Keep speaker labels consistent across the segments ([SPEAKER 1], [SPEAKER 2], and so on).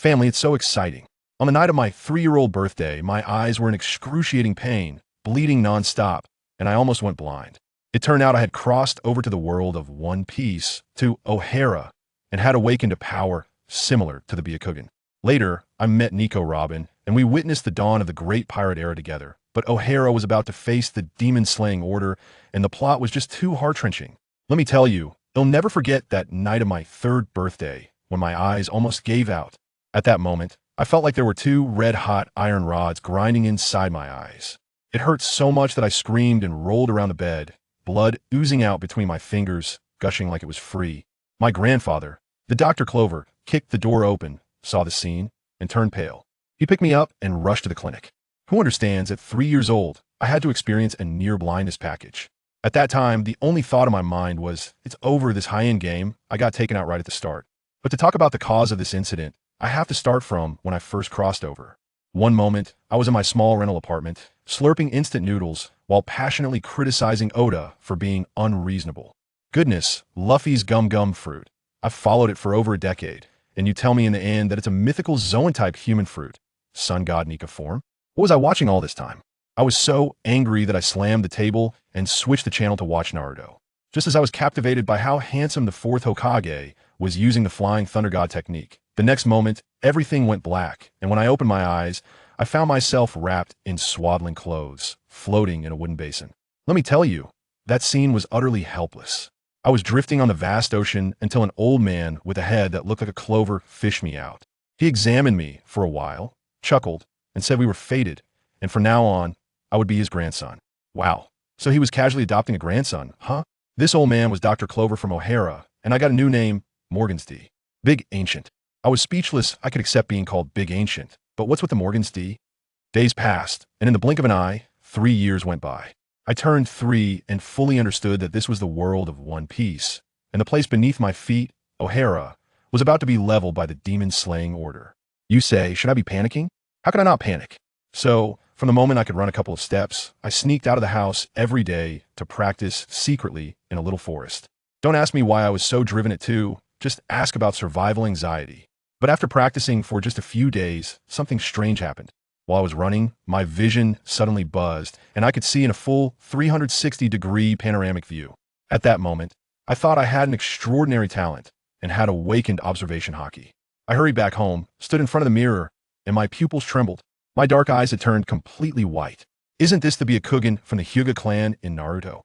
[SPEAKER 1] Family, it's so exciting. On the night of my 3-year-old birthday, my eyes were in excruciating pain, bleeding nonstop, and I almost went blind. It turned out I had crossed over to the world of One Piece, to O'Hara, and had awakened a power similar to the Byakugan. Later, I met Nico Robin, and we witnessed the dawn of the great pirate era together. But O'Hara was about to face the demon-slaying order, and the plot was just too heart-wrenching. Let me tell you, I'll never forget that night of my 3rd birthday, when my eyes almost gave out. At that moment, I felt like there were 2 red-hot iron rods grinding inside my eyes. It hurt so much that I screamed and rolled around the bed, blood oozing out between my fingers, gushing like it was free. My grandfather, the Dr. Clover, kicked the door open, saw the scene, and turned pale. He picked me up and rushed to the clinic. Who understands at 3 years old, I had to experience a near-blindness package. At that time, the only thought in my mind was, it's over this high-end game. I got taken out right at the start. But to talk about the cause of this incident, I have to start from when I first crossed over. One moment, I was in my small rental apartment, slurping instant noodles while passionately criticizing Oda for being unreasonable. Goodness, Luffy's gum fruit. I've followed it for over a decade, and you tell me in the end that it's a mythical Zoan-type human fruit. Sun God Nika form? What was I watching all this time? I was so angry that I slammed the table and switched the channel to watch Naruto. Just as I was captivated by how handsome the 4th Hokage was using the Flying Thunder God technique. The next moment, everything went black, and when I opened my eyes, I found myself wrapped in swaddling clothes, floating in a wooden basin. Let me tell you, that scene was utterly helpless. I was drifting on the vast ocean until an old man with a head that looked like a clover fished me out. He examined me for a while, chuckled, and said we were fated, and from now on, I would be his grandson. Wow, so he was casually adopting a grandson, huh? This old man was Dr. Clover from O'Hara, and I got a new name, Morgansd. Big Ancient. I was speechless. I could accept being called Big Ancient, but what's with the Morgansd? Days passed, and in the blink of an eye, 3 years went by. I turned 3 and fully understood that this was the world of One Piece, and the place beneath my feet, O'Hara, was about to be leveled by the demon-slaying order. You say, should I be panicking? How could I not panic? So, from the moment I could run a couple of steps, I sneaked out of the house every day to practice secretly in a little forest. Don't ask me why I was so driven at 2, just ask about survival anxiety. But after practicing for just a few days, something strange happened. While I was running, my vision suddenly buzzed, and I could see in a full 360-degree panoramic view. At that moment, I thought I had an extraordinary talent and had awakened observation hockey. I hurried back home, stood in front of the mirror, and my pupils trembled. My dark eyes had turned completely white. Isn't this the Byakugan from the Hyuga clan in Naruto?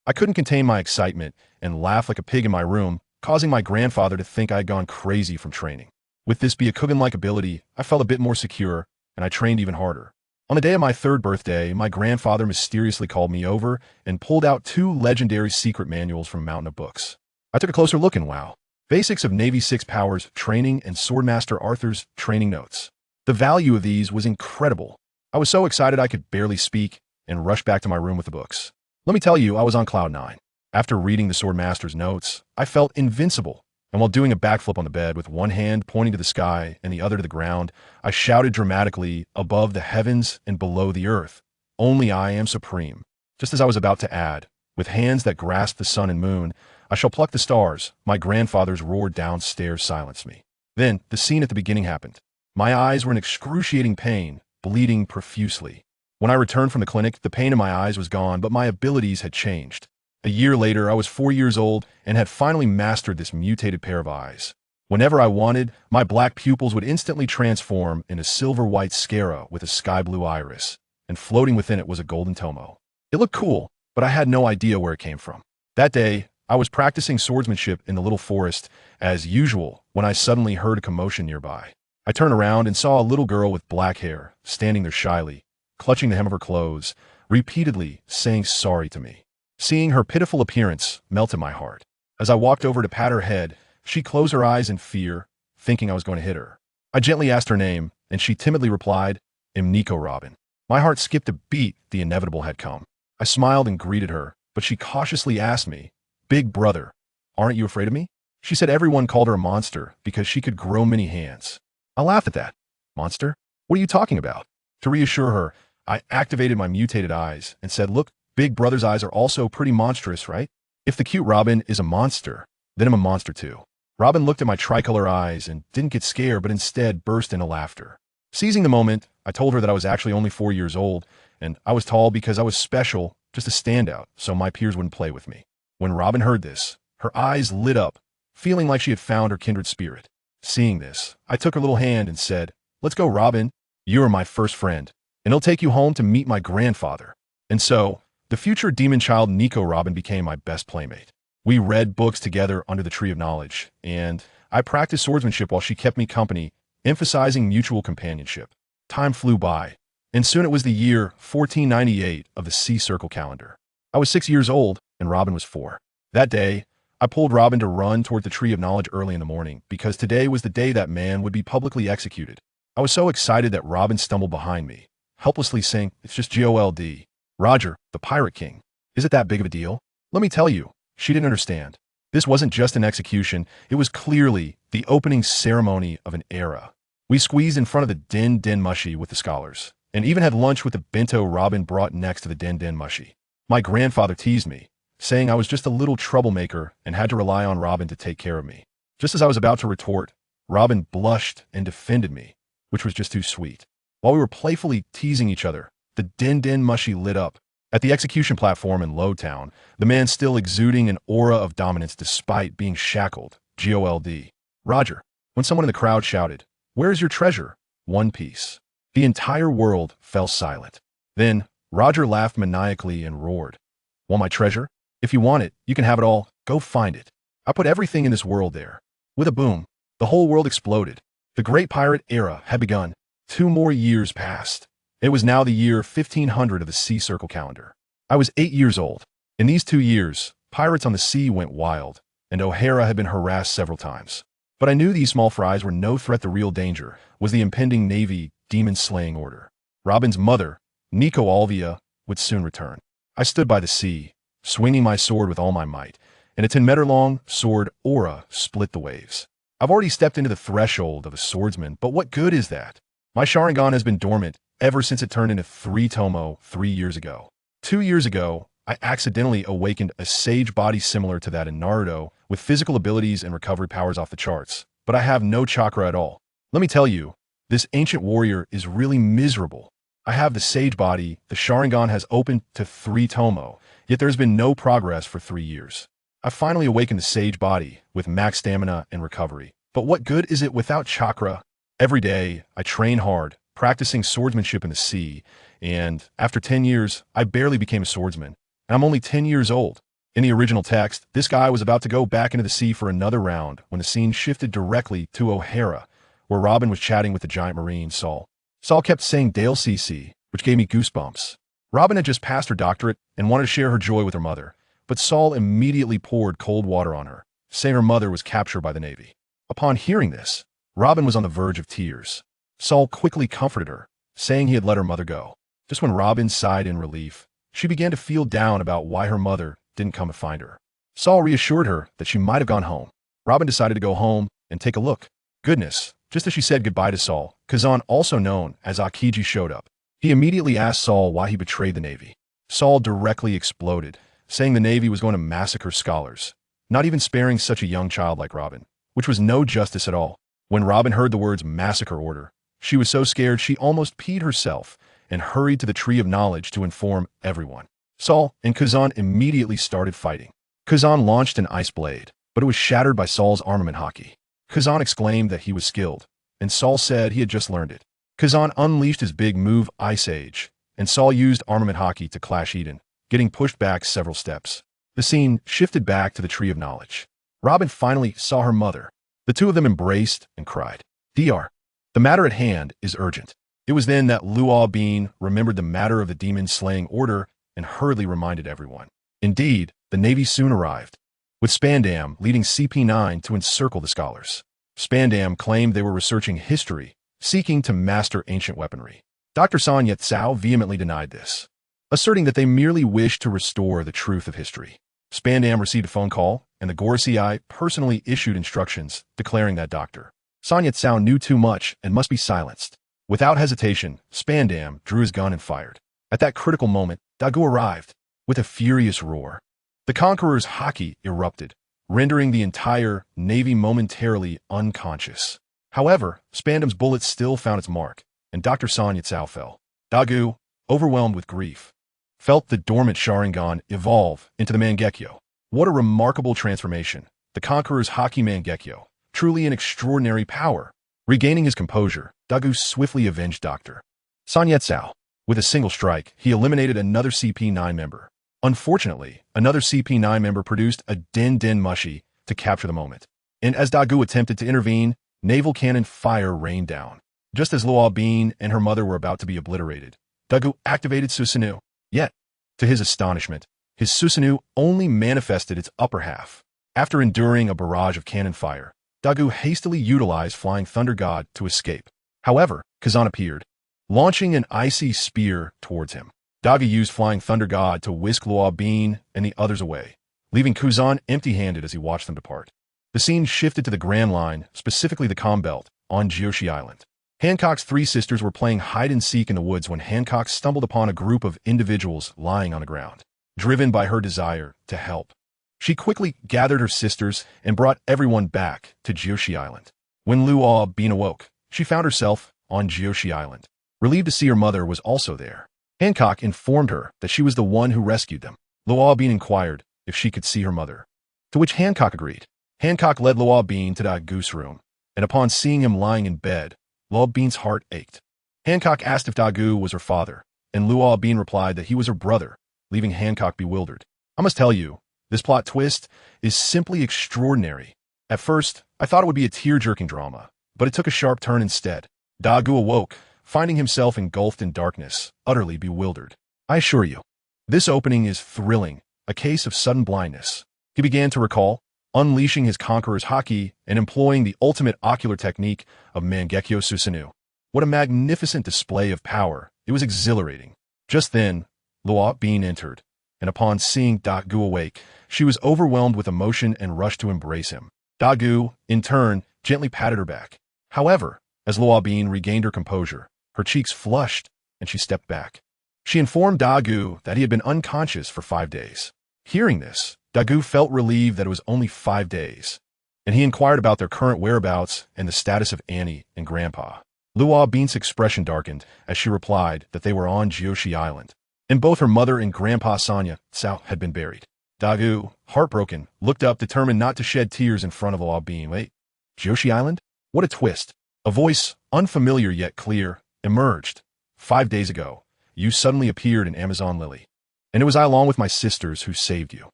[SPEAKER 1] I couldn't contain my excitement and laughed like a pig in my room, causing my grandfather to think I had gone crazy from training. With this Byakugan-like ability, I felt a bit more secure, and I trained even harder. On the day of my 3rd birthday, my grandfather mysteriously called me over and pulled out 2 legendary secret manuals from a mountain of books. I took a closer look and wow. Basics of Navy 6 Powers Training and Swordmaster Arthur's Training Notes. The value of these was incredible. I was so excited I could barely speak and rushed back to my room with the books. Let me tell you, I was on cloud 9. After reading the Swordmaster's notes, I felt invincible. And while doing a backflip on the bed with one hand pointing to the sky and the other to the ground, I shouted dramatically, above the heavens and below the earth, only I am supreme. Just as I was about to add, with hands that grasp the sun and moon, I shall pluck the stars, my grandfather's roar downstairs silenced me. Then, the scene at the beginning happened. My eyes were in excruciating pain, bleeding profusely. When I returned from the clinic, the pain in my eyes was gone, but my abilities had changed. A year later, I was 4 years old and had finally mastered this mutated pair of eyes. Whenever I wanted, my black pupils would instantly transform into silver-white scara with a sky-blue iris, and floating within it was a golden tomo. It looked cool, but I had no idea where it came from. That day, I was practicing swordsmanship in the little forest, as usual, when I suddenly heard a commotion nearby. I turned around and saw a little girl with black hair, standing there shyly, clutching the hem of her clothes, repeatedly saying sorry to me. Seeing her pitiful appearance melted my heart. As I walked over to pat her head, she closed her eyes in fear, thinking I was going to hit her. I gently asked her name, and she timidly replied, "I'm Nico Robin." My heart skipped a beat. The inevitable had come. I smiled and greeted her, but she cautiously asked me, "Big brother, aren't you afraid of me?" She said everyone called her a monster because she could grow many hands. I laughed at that. Monster? What are you talking about? To reassure her, I activated my mutated eyes and said, "Look, Big brother's eyes are also pretty monstrous, right? If the cute Robin is a monster, then I'm a monster too. Robin looked at my tricolor eyes and didn't get scared, but instead burst into laughter. Seizing the moment, I told her that I was actually only 4 years old, and I was tall because I was special, just a standout, so my peers wouldn't play with me. When Robin heard this, her eyes lit up, feeling like she had found her kindred spirit. Seeing this, I took her little hand and said, "Let's go, Robin. You are my first friend, and I'll take you home to meet my grandfather." And so, the future demon child Nico Robin became my best playmate. We read books together under the Tree of Knowledge, and I practiced swordsmanship while she kept me company, emphasizing mutual companionship. Time flew by, and soon it was the year 1498 of the Sea Circle calendar. I was 6 years old, and Robin was 4. That day, I pulled Robin to run toward the Tree of Knowledge early in the morning, because today was the day that man would be publicly executed. I was so excited that Robin stumbled behind me, helplessly saying, "It's just GOLD. Roger, the Pirate King. Is it that big of a deal?" Let me tell you, she didn't understand. This wasn't just an execution, it was clearly the opening ceremony of an era. We squeezed in front of the Den Den Mushy with the scholars, and even had lunch with the bento Robin brought next to the Den Den Mushy. My grandfather teased me, saying I was just a little troublemaker and had to rely on Robin to take care of me. Just as I was about to retort, Robin blushed and defended me, which was just too sweet. While we were playfully teasing each other, the Den Den Mushy lit up. At the execution platform in Lowtown, the man still exuding an aura of dominance despite being shackled. GOLD. Roger. When someone in the crowd shouted, "Where's your treasure?" One Piece. The entire world fell silent. Then, Roger laughed maniacally and roared, "Want my treasure? If you want it, you can have it all. Go find it. I put everything in this world there." With a boom, the whole world exploded. The Great Pirate Era had begun. 2 more years passed. It was now the year 1500 of the Sea Circle calendar. I was 8 years old. In these 2 years, pirates on the sea went wild, and O'Hara had been harassed several times. But I knew these small fries were no threat. The real danger was the impending Navy demon-slaying order. Robin's mother, Nico Alvia, would soon return. I stood by the sea, swinging my sword with all my might, and a 10-meter-long sword aura split the waves. I've already stepped into the threshold of a swordsman, but what good is that? My Sharingan has been dormant ever since it turned into 3 Tomo 3 years ago. 2 years ago, I accidentally awakened a sage body similar to that in Naruto, with physical abilities and recovery powers off the charts, but I have no chakra at all. Let me tell you, this ancient warrior is really miserable. I have the sage body, the Sharingan has opened to 3 Tomo, yet there's been no progress for 3 years. I finally awakened the sage body, with max stamina and recovery. But what good is it without chakra? Every day, I train hard, practicing swordsmanship in the sea, and after 10 years, I barely became a swordsman, and I'm only 10 years old. In the original text, this guy was about to go back into the sea for another round when the scene shifted directly to O'Hara, where Robin was chatting with the giant marine, Saul. Saul kept saying Dale CC, which gave me goosebumps. Robin had just passed her doctorate and wanted to share her joy with her mother, but Saul immediately poured cold water on her, saying her mother was captured by the Navy. Upon hearing this, Robin was on the verge of tears. Saul quickly comforted her, saying he had let her mother go. Just when Robin sighed in relief, she began to feel down about why her mother didn't come to find her. Saul reassured her that she might have gone home. Robin decided to go home and take a look. Goodness, just as she said goodbye to Saul, Kazan, also known as Akiji, showed up. He immediately asked Saul why he betrayed the Navy. Saul directly exploded, saying the Navy was going to massacre scholars, not even sparing such a young child like Robin, which was no justice at all. When Robin heard the words massacre order, she was so scared she almost peed herself and hurried to the Tree of Knowledge to inform everyone. Saul and Kazan immediately started fighting. Kazan launched an ice blade, but it was shattered by Saul's armament hockey. Kazan exclaimed that he was skilled, and Saul said he had just learned it. Kazan unleashed his big move, andSage, and Saul used armament hockey to clash Eden, getting pushed back several steps. The scene shifted back to the Tree of Knowledge. Robin finally saw her mother. The two of them embraced and cried, "DR, the matter at hand is urgent." It was then that Luau Bean remembered the matter of the demon-slaying order and hurriedly reminded everyone. Indeed, the Navy soon arrived, with Spandam leading CP9 to encircle the scholars. Spandam claimed they were researching history, seeking to master ancient weaponry. Dr. Sun Yat-Sao vehemently denied this, asserting that they merely wished to restore the truth of history. Spandam received a phone call, and the Gorosei personally issued instructions declaring that Dr. Sun Yat-Sao knew too much and must be silenced. Without hesitation, Spandam drew his gun and fired. At that critical moment, Dagu arrived. With a furious roar, the Conqueror's hockey erupted. rendering the entire Navy momentarily unconscious. However, Spandam's bullet still found its mark, and Dr. Sonya Tsao fell. Dagu, overwhelmed with grief, felt the dormant Sharingan evolve into the Mangekyo. What a remarkable transformation. The Conqueror's Haki Mangekyo. Truly an extraordinary power. Regaining his composure, Dagu swiftly avenged Dr. Sonya Tsao. With a single strike, he eliminated another CP9 member. Unfortunately, another CP9 member produced a Den Mushi to capture the moment. And as Dagu attempted to intervene, naval cannon fire rained down. Just as Luo Bin and her mother were about to be obliterated, Dagu activated Susanoo. Yet, to his astonishment, his Susanoo only manifested its upper half. After enduring a barrage of cannon fire, Dagu hastily utilized Flying Thunder God to escape. However, Kazan appeared, launching an icy spear towards him. Dagu used Flying Thunder God to whisk Luo Bin and the others away, leaving Kuzan empty-handed as he watched them depart. The scene shifted to the Grand Line, specifically the Calm Belt, on Jiushi Island. Hancock's three sisters were playing hide-and-seek in the woods when Hancock stumbled upon a group of individuals lying on the ground. Driven by her desire to help, she quickly gathered her sisters and brought everyone back to Jiushi Island. When Luo Bin awoke, she found herself on Jiushi Island. Relieved to see her mother was also there. Hancock informed her that she was the one who rescued them. Luo Bin inquired if she could see her mother, to which Hancock agreed. Hancock led Luo Bin to Dagu's room, and upon seeing him lying in bed, Luo Bin's heart ached. Hancock asked if Dagu was her father, and Luo Bin replied that he was her brother, leaving Hancock bewildered. I must tell you, this plot twist is simply extraordinary. At first, I thought it would be a tear-jerking drama, but it took a sharp turn instead. Dagu awoke, finding himself engulfed in darkness, utterly bewildered. I assure you, this opening is thrilling, a case of sudden blindness. He began to recall, unleashing his Conqueror's Haki and employing the ultimate ocular technique of Mangekyo Susanoo. What a magnificent display of power. It was exhilarating. Just then, Luo Bin entered, and upon seeing Dagu awake, she was overwhelmed with emotion and rushed to embrace him. Dagu, in turn, gently patted her back. However, as Luo Bin regained her composure, her cheeks flushed, and she stepped back. She informed Dagu that he had been unconscious for 5 days. Hearing this, Dagu felt relieved that it was only 5 days, and he inquired about their current whereabouts and the status of Annie and Grandpa. Luo Bin's expression darkened as she replied that they were on Jiushi Island, and both her mother and Grandpa Sonya Tsao had been buried. Dagu, heartbroken, looked up, determined not to shed tears in front of Luo Bin. Wait, Jiushi Island? What a twist. A voice, unfamiliar yet clear, emerged. 5 days ago, you suddenly appeared in Amazon Lily, and it was I along with my sisters who saved you.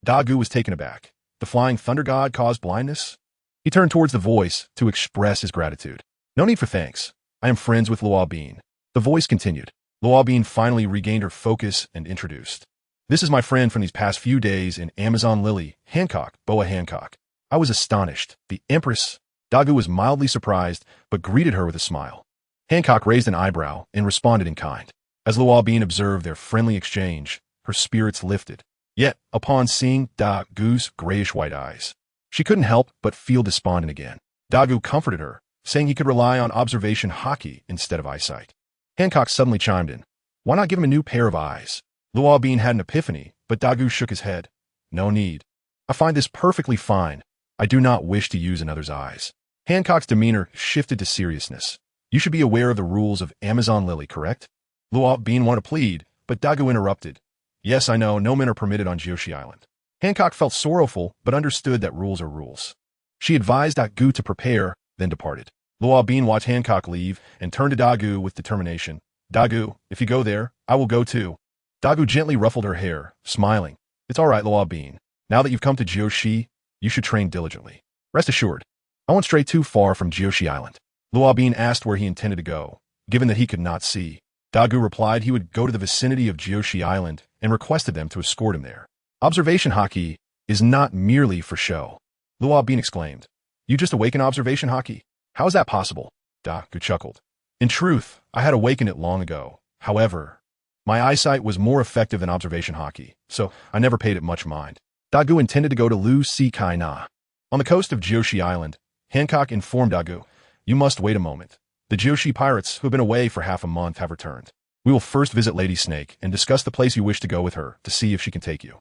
[SPEAKER 1] Dagu was taken aback. The Flying Thunder God caused blindness? He turned towards the voice to express his gratitude. No need for thanks. I am friends with Luo Bin. The voice continued. Luo Bin finally regained her focus and introduced. This is my friend from these past few days in Amazon Lily, Hancock, Boa Hancock. I was astonished. The Empress. Dagu was mildly surprised, but greeted her with a smile. Hancock raised an eyebrow and responded in kind. As Luo Bin observed their friendly exchange, her spirits lifted. Yet, upon seeing Dagu's grayish-white eyes, she couldn't help but feel despondent again. Dagu comforted her, saying he could rely on observation Haki instead of eyesight. Hancock suddenly chimed in. Why not give him a new pair of eyes? Luo Bin had an epiphany, but Dagu shook his head. No need. I find this perfectly fine. I do not wish to use another's eyes. Hancock's demeanor shifted to seriousness. You should be aware of the rules of Amazon Lily, correct? Luo Bin wanted to plead, but Dagu interrupted. Yes, I know, no men are permitted on Jiushi Island. Hancock felt sorrowful, but understood that rules are rules. She advised Dagu to prepare, then departed. Luo Bin watched Hancock leave and turned to Dagu with determination. Dagu, if you go there, I will go too. Dagu gently ruffled her hair, smiling. It's all right, Luo Bin. Now that you've come to Jiushi, you should train diligently. Rest assured, I won't stray too far from Jiushi Island. Luo Bin asked where he intended to go, given that he could not see. Dagu replied he would go to the vicinity of Jiushi Island and requested them to escort him there. Observation Haki is not merely for show. Luo Bin exclaimed. You just awakened observation Haki? How is that possible? Dagu chuckled. In truth, I had awakened it long ago. However, my eyesight was more effective than observation Haki, so I never paid it much mind. Dagu intended to go to Lu Si Kai Na. On the coast of Jiushi Island, Hancock informed Dagu, you must wait a moment. The Jiushi pirates, who have been away for half a month, have returned. We will first visit Lady Snake and discuss the place you wish to go with her to see if she can take you.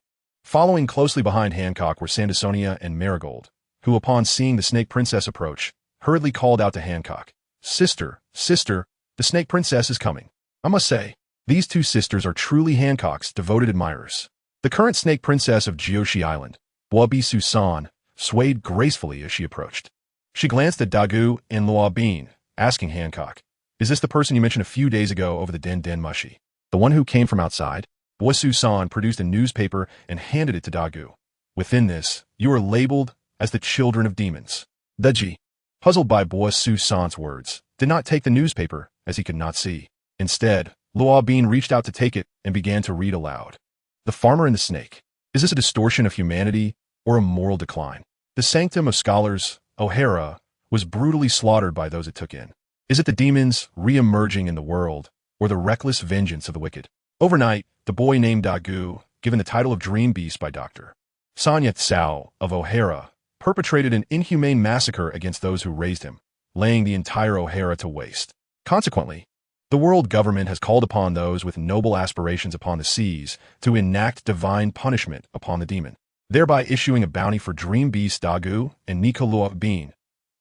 [SPEAKER 1] Following closely behind Hancock were Sandersonia and Marigold, who, upon seeing the Snake Princess approach, hurriedly called out to Hancock, "Sister, sister, the Snake Princess is coming." I must say, these two sisters are truly Hancock's devoted admirers. The current Snake Princess of Jiyoshi Island, Wabi Susan, swayed gracefully as she approached. She glanced at Dagu and Luo Bin, asking Hancock, "Is this the person you mentioned a few days ago over the Den Den Mushi? The one who came from outside?" Bo Susan produced a newspaper and handed it to Dagu. "Within this, you are labeled as the children of demons." Daji, puzzled by Bo Susan's words, did not take the newspaper as he could not see. Instead, Luo Bin reached out to take it and began to read aloud. "The Farmer and the Snake. Is this a distortion of humanity or a moral decline? The sanctum of scholars, O'Hara, was brutally slaughtered by those it took in. Is it the demons re-emerging in the world or the reckless vengeance of the wicked?" Overnight, the boy named Dagu, given the title of Dream Beast by Dr. Sonya Tsao of O'Hara, perpetrated an inhumane massacre against those who raised him, laying the entire O'Hara to waste. Consequently, the world government has called upon those with noble aspirations upon the seas to enact divine punishment upon the demon, thereby issuing a bounty for Dream Beast Dagu and Nika Luo Bin.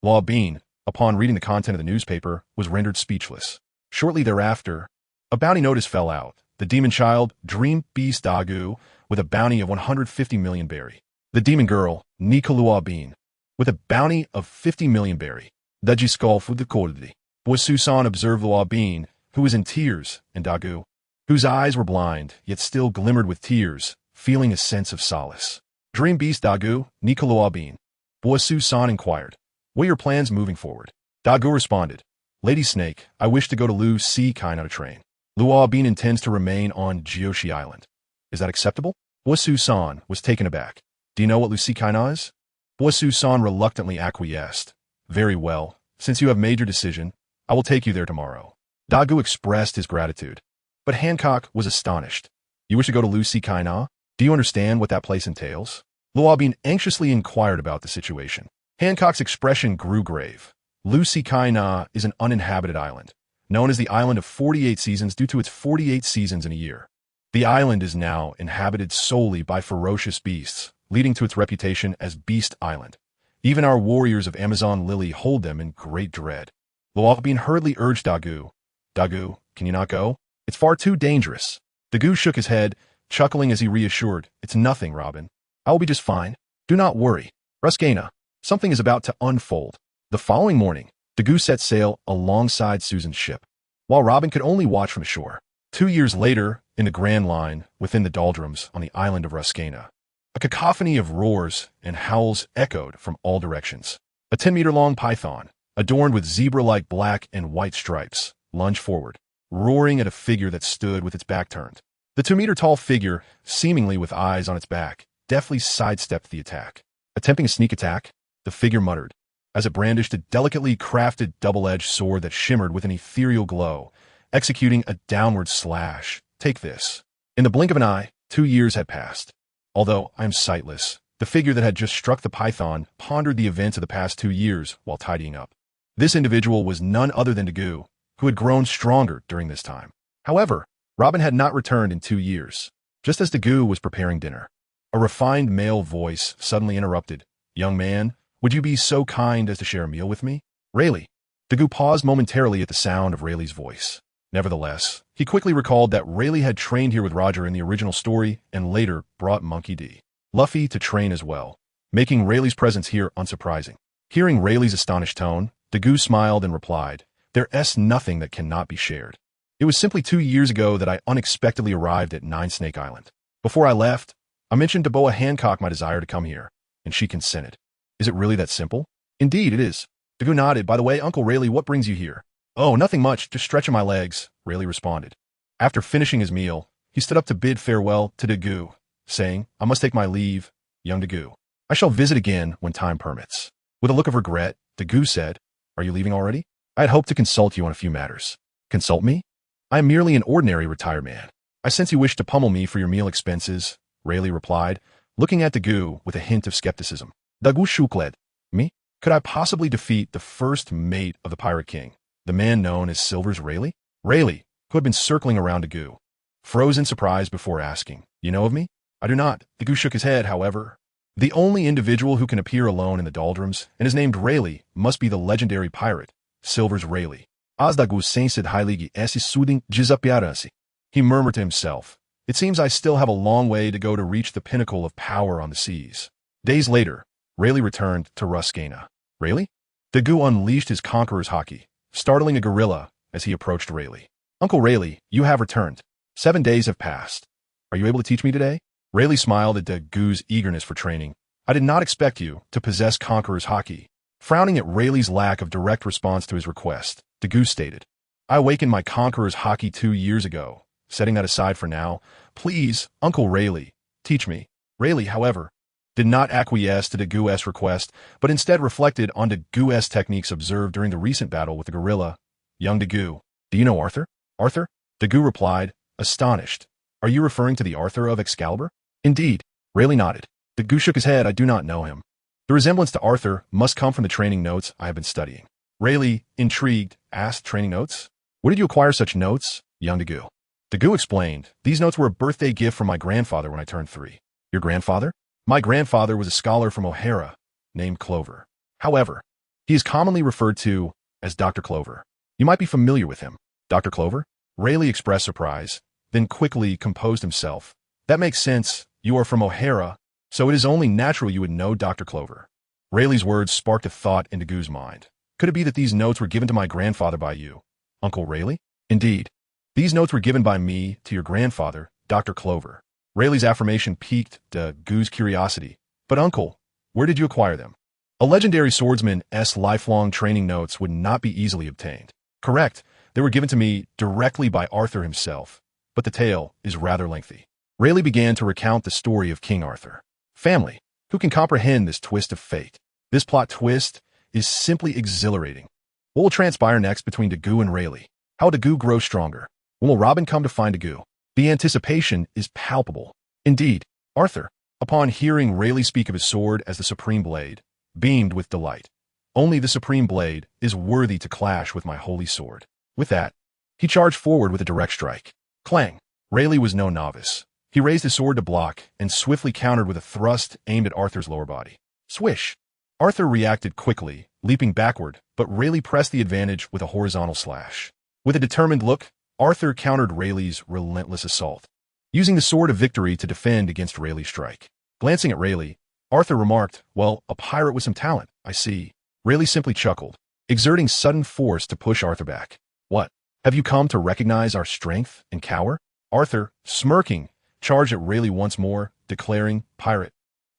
[SPEAKER 1] Luo Bin, upon reading the content of the newspaper, was rendered speechless. Shortly thereafter, a bounty notice fell out. The demon child, Dream Beast Dagu, with a bounty of 150 million berry. The demon girl, Nika Luo Bin, with a bounty of 50 million berry. Daji Skulf with the Kodadi. Bo Susan observed Luo Bin, who was in tears, and Dagu, whose eyes were blind, yet still glimmered with tears, feeling a sense of solace. Dream Beast Dagu, Nika Luo Bin. Bo Susan inquired, "What are your plans moving forward?" Dagu responded, "Lady Snake, I wish to go to Lu Si Kai on a train. Luo Bin intends to remain on Jiyoshi Island. Is that acceptable?" Bo Susan was taken aback. "Do you know what Lu Si Kai is?" Bo Susan reluctantly acquiesced. "Very well. Since you have made your decision, I will take you there tomorrow." Dagu expressed his gratitude. But Hancock was astonished. "You wish to go to Lu Si Kai Na? Do you understand what that place entails?" Luo Bin anxiously inquired about the situation. Hancock's expression grew grave. Lu Si Kai Na is an uninhabited island, known as the Island of 48 Seasons due to its 48 seasons in a year. The island is now inhabited solely by ferocious beasts, leading to its reputation as Beast Island. Even our warriors of Amazon Lily hold them in great dread. Luo Bin hurriedly urged Dagu, "Dagu, can you not go? It's far too dangerous." Dagu shook his head, chuckling as he reassured, "It's nothing, Robin. I will be just fine. Do not worry. Ruskana, something is about to unfold." The following morning, Dagu set sail alongside Susan's ship, while Robin could only watch from shore. 2 years later, in the Grand Line, within the doldrums on the island of Ruskana, a cacophony of roars and howls echoed from all directions. A 10-meter-long python, adorned with zebra-like black and white stripes, lunged forward, roaring at a figure that stood with its back turned. The 2-meter-tall figure, seemingly with eyes on its back, deftly sidestepped the attack. Attempting a sneak attack, the figure muttered, as it brandished a delicately crafted double-edged sword that shimmered with an ethereal glow, executing a downward slash. "Take this." In the blink of an eye, 2 years had passed. Although I am sightless, the figure that had just struck the python pondered the events of the past 2 years while tidying up. This individual was none other than Dagu, who had grown stronger during this time. However, Robin had not returned in 2 years. Just as Dagu was preparing dinner, a refined male voice suddenly interrupted. "Young man, would you be so kind as to share a meal with me?" "Rayleigh." Dagu paused momentarily at the sound of Rayleigh's voice. Nevertheless, he quickly recalled that Rayleigh had trained here with Roger in the original story and later brought Monkey D. Luffy to train as well, making Rayleigh's presence here unsurprising. Hearing Rayleigh's astonished tone, Dagu smiled and replied, "There's nothing that cannot be shared. It was simply 2 years ago that I unexpectedly arrived at Nine Snake Island. Before I left, I mentioned to Boa Hancock my desire to come here, and she consented. Is it really that simple?" "Indeed, it is." Dagu nodded. "By the way, Uncle Rayleigh, what brings you here?" "Oh, nothing much, just stretching my legs," Rayleigh responded. After finishing his meal, he stood up to bid farewell to Dagu, saying, "I must take my leave, young Dagu. I shall visit again when time permits." With a look of regret, Dagu said, "Are you leaving already? I had hoped to consult you on a few matters." "Consult me? I am merely an ordinary retired man. I sense you wish to pummel me for your meal expenses," Rayleigh replied, looking at Dagu with a hint of skepticism. Dagu shukled, "Me? Could I possibly defeat the first mate of the Pirate King, the man known as Silver's Rayleigh?" Rayleigh, who had been circling around Dagu, froze in surprise before asking, "You know of me?" I do not. The goose shook his head, however. The only individual who can appear alone in the doldrums and is named Rayleigh must be the legendary pirate, Silver's Rayleigh. As da goose said heilige esse sudem desaparecer. He murmured to himself. It seems I still have a long way to go to reach the pinnacle of power on the seas. Days later, Rayleigh returned to Ruskana. Rayleigh? Dagu unleashed his conqueror's hockey, startling a gorilla as he approached Rayleigh. Uncle Rayleigh, you have returned. 7 days have passed. Are you able to teach me today? Rayleigh smiled at Dagu's eagerness for training. I did not expect you to possess conqueror's hockey. Frowning at Rayleigh's lack of direct response to his request, Dagu stated, I awakened my conqueror's hockey 2 years ago. Setting that aside for now, please, Uncle Rayleigh, teach me. Rayleigh, however, did not acquiesce to Dagu's request, but instead reflected on Dagu's techniques observed during the recent battle with the gorilla. Young Dagu, do you know Arthur? Arthur? Dagu replied, astonished. Are you referring to the Arthur of Excalibur? Indeed. Rayleigh nodded. Dagu shook his head. I do not know him. The resemblance to Arthur must come from the training notes I have been studying. Rayleigh, intrigued, asked, training notes? Where did you acquire such notes, young Dagu? Dagu explained, these notes were a birthday gift from my grandfather when I turned 3. Your grandfather? My grandfather was a scholar from O'Hara, named Clover. However, he is commonly referred to as Dr. Clover. You might be familiar with him. Dr. Clover? Rayleigh expressed surprise, then quickly composed himself. That makes sense. You are from O'Hara, so it is only natural you would know Dr. Clover. Rayleigh's words sparked a thought in Dagu's mind. Could it be that these notes were given to my grandfather by you, Uncle Rayleigh? Indeed. These notes were given by me to your grandfather, Dr. Clover. Rayleigh's affirmation piqued Dagu's curiosity. But uncle, where did you acquire them? A legendary swordsman's lifelong training notes would not be easily obtained. Correct. They were given to me directly by Arthur himself. But the tale is rather lengthy. Rayleigh began to recount the story of King Arthur. Family, who can comprehend this twist of fate? This plot twist is simply exhilarating. What will transpire next between Dagu and Rayleigh? How will Dagu grow stronger? When will Robin come to find Dagu? The anticipation is palpable. Indeed, Arthur, upon hearing Rayleigh speak of his sword as the Supreme Blade, beamed with delight. Only the Supreme Blade is worthy to clash with my holy sword. With that, he charged forward with a direct strike. Clang! Rayleigh was no novice. He raised his sword to block and swiftly countered with a thrust aimed at Arthur's lower body. Swish! Arthur reacted quickly, leaping backward, but Rayleigh pressed the advantage with a horizontal slash. With a determined look, Arthur countered Rayleigh's relentless assault, using the sword of victory to defend against Rayleigh's strike. Glancing at Rayleigh, Arthur remarked, well, a pirate with some talent, I see. Rayleigh simply chuckled, exerting sudden force to push Arthur back. What? Have you come to recognize our strength and cower? Arthur, smirking, charged at Rayleigh once more, declaring, Pirate,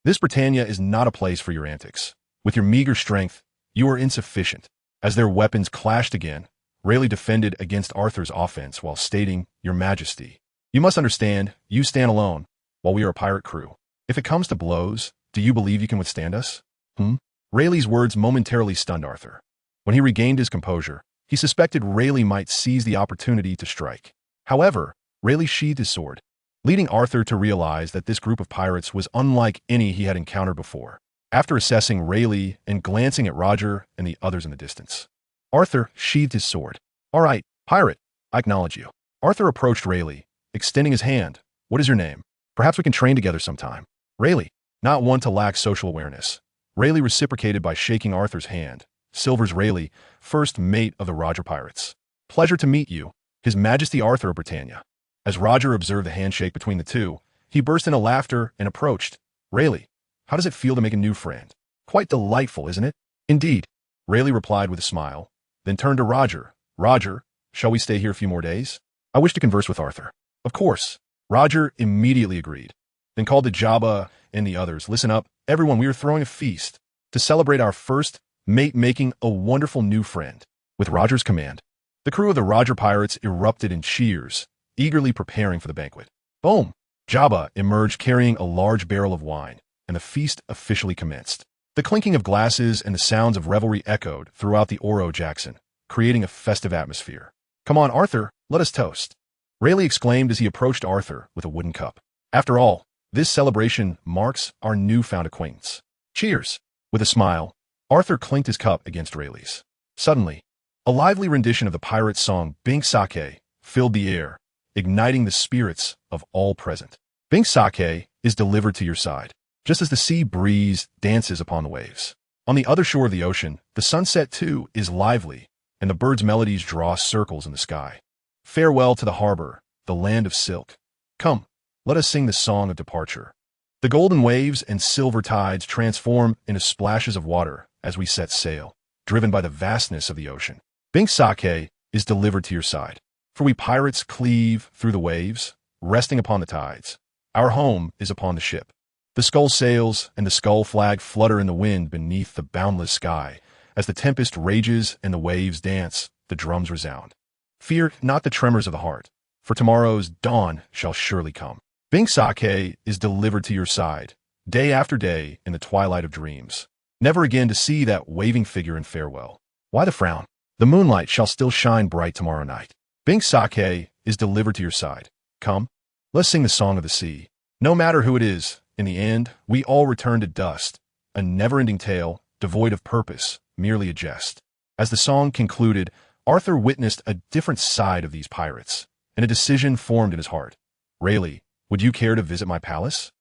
[SPEAKER 1] this Britannia is not a place for your antics. With your meager strength, you are insufficient. As their weapons clashed again, Rayleigh defended against Arthur's offense while stating, Your Majesty, you must understand, you stand alone, while we are a pirate crew. If it comes to blows, do you believe you can withstand us? Rayleigh's words momentarily stunned Arthur. When he regained his composure, he suspected Rayleigh might seize the opportunity to strike. However, Rayleigh sheathed his sword, leading Arthur to realize that this group of pirates was unlike any he had encountered before. After assessing Rayleigh and glancing at Roger and the others in the distance, Arthur sheathed his sword. All right, pirate, I acknowledge you. Arthur approached Rayleigh, extending his hand. What is your name? Perhaps we can train together sometime. Rayleigh, not one to lack social awareness. Rayleigh reciprocated by shaking Arthur's hand. Silver's Rayleigh, first mate of the Roger Pirates. Pleasure to meet you, His Majesty Arthur of Britannia. As Roger observed the handshake between the two, he burst into laughter and approached. Rayleigh, how does it feel to make a new friend? Quite delightful, isn't it? Indeed, Rayleigh replied with a smile, then turned to Roger. Roger, shall we stay here a few more days? I wish to converse with Arthur. Of course. Roger immediately agreed, then called to Jabba and the others. Listen up, everyone, we are throwing a feast to celebrate our first mate making a wonderful new friend. With Roger's command, the crew of the Roger Pirates erupted in cheers, eagerly preparing for the banquet. Boom! Jabba emerged carrying a large barrel of wine, and the feast officially commenced. The clinking of glasses and the sounds of revelry echoed throughout the Oro Jackson, creating a festive atmosphere. Come on, Arthur, let us toast. Rayleigh exclaimed as he approached Arthur with a wooden cup. After all, this celebration marks our newfound acquaintance. Cheers! With a smile, Arthur clinked his cup against Rayleigh's. Suddenly, a lively rendition of the pirate's song Bink Sake filled the air, igniting the spirits of all present. Bink Sake is delivered to your side, just as the sea breeze dances upon the waves. On the other shore of the ocean, the sunset too is lively, and the birds' melodies draw circles in the sky. Farewell to the harbor, the land of silk. Come, let us sing the song of departure. The golden waves and silver tides transform into splashes of water as we set sail, driven by the vastness of the ocean. withMutated is delivered to your side, for we pirates cleave through the waves, resting upon the tides. Our home is upon the ship. The skull sails and the skull flag flutter in the wind beneath the boundless sky. As the tempest rages and the waves dance, the drums resound. Fear not the tremors of the heart, for tomorrow's dawn shall surely come. withMutated is delivered to your side, day after day in the twilight of dreams, never again to see that waving figure in farewell. Why the frown? The moonlight shall still shine bright tomorrow night. withMutated is delivered to your side. Come, let's sing the song of the sea. No matter who it is, in the end, we all return to dust, a never-ending tale, devoid of purpose, merely a jest. As the song concluded, Arthur witnessed a different side of these pirates, and a decision formed in his heart. Rayleigh, would you care to visit my palace?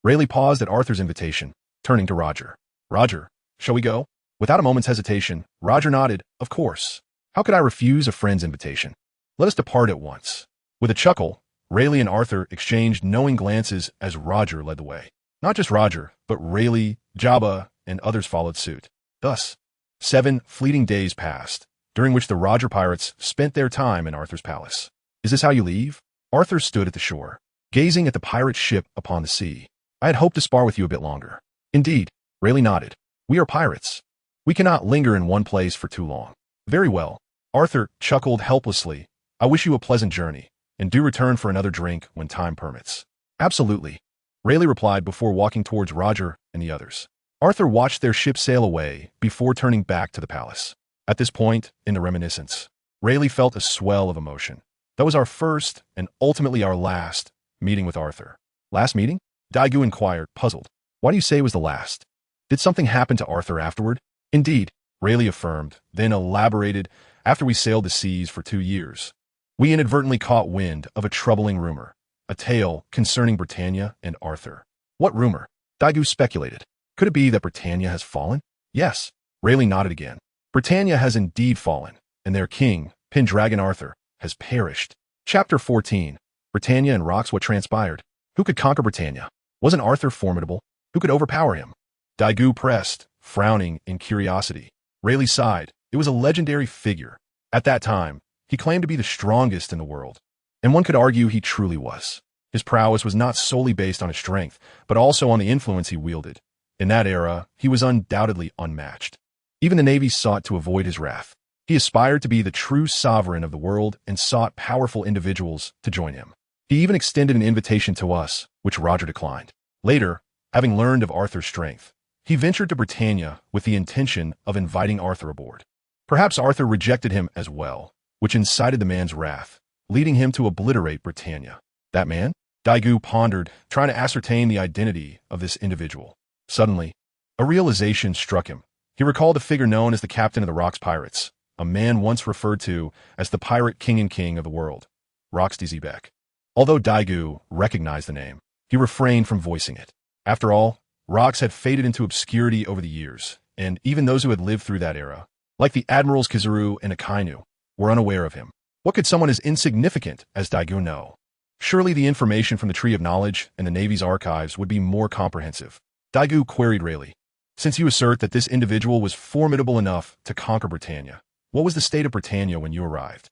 [SPEAKER 1] Rayleigh paused at Arthur's invitation, turning to Roger. Roger, shall we go? Without a moment's hesitation, Roger nodded, of course. How could I refuse a friend's invitation? Let us depart at once. With a chuckle, Rayleigh and Arthur exchanged knowing glances as Roger led the way. Not just Roger, but Rayleigh, Jabba, and others followed suit. Thus, 7 fleeting days passed, during which the Roger pirates spent their time in Arthur's palace. Is this how you leave? Arthur stood at the shore, gazing at the pirate ship upon the sea. I had hoped to spar with you a bit longer. Indeed, Rayleigh nodded. We are pirates. We cannot linger in one place for too long. Very well. Arthur chuckled helplessly. I wish you a pleasant journey, and do return for another drink when time permits. Absolutely, Rayleigh replied before walking towards Roger and the others. Arthur watched their ship sail away before turning back to the palace. At this point in the reminiscence, Rayleigh felt a swell of emotion. That was our first, and ultimately our last, meeting with Arthur. Last meeting? Daigou inquired, puzzled. Why do you say it was the last? Did something happen to Arthur afterward? Indeed, Rayleigh affirmed, then elaborated. After we sailed the seas for 2 years, we inadvertently caught wind of a troubling rumor, a tale concerning Britannia and Arthur. What rumor? Daigou speculated. Could it be that Britannia has fallen? Yes, Rayleigh nodded again. Britannia has indeed fallen, and their king, Pendragon Arthur, has perished. Chapter 14. Britannia and Rocks. What transpired? Who could conquer Britannia? Wasn't Arthur formidable? Who could overpower him? Daigou pressed, frowning in curiosity. Rayleigh sighed. It was a legendary figure. At that time, he claimed to be the strongest in the world, and one could argue he truly was. His prowess was not solely based on his strength, but also on the influence he wielded. In that era, he was undoubtedly unmatched. Even the Navy sought to avoid his wrath. He aspired to be the true sovereign of the world and sought powerful individuals to join him. He even extended an invitation to us, which Roger declined. Later, having learned of Arthur's strength, he ventured to Britannia with the intention of inviting Arthur aboard. Perhaps Arthur rejected him as well, which incited the man's wrath, leading him to obliterate Britannia. That man? Daigou pondered, trying to ascertain the identity of this individual. Suddenly, a realization struck him. He recalled a figure known as the captain of the Rocks pirates, a man once referred to as the pirate king and king of the world, Rocks Beck. Although Daigou recognized the name, he refrained from voicing it. After all, Rocks had faded into obscurity over the years, and even those who had lived through that era, like the Admirals Kizaru and Akainu, were unaware of him. What could someone as insignificant as Daigou know? Surely the information from the Tree of Knowledge and the Navy's archives would be more comprehensive. Daigou queried Rayleigh. Since you assert that this individual was formidable enough to conquer Britannia, what was the state of Britannia when you arrived?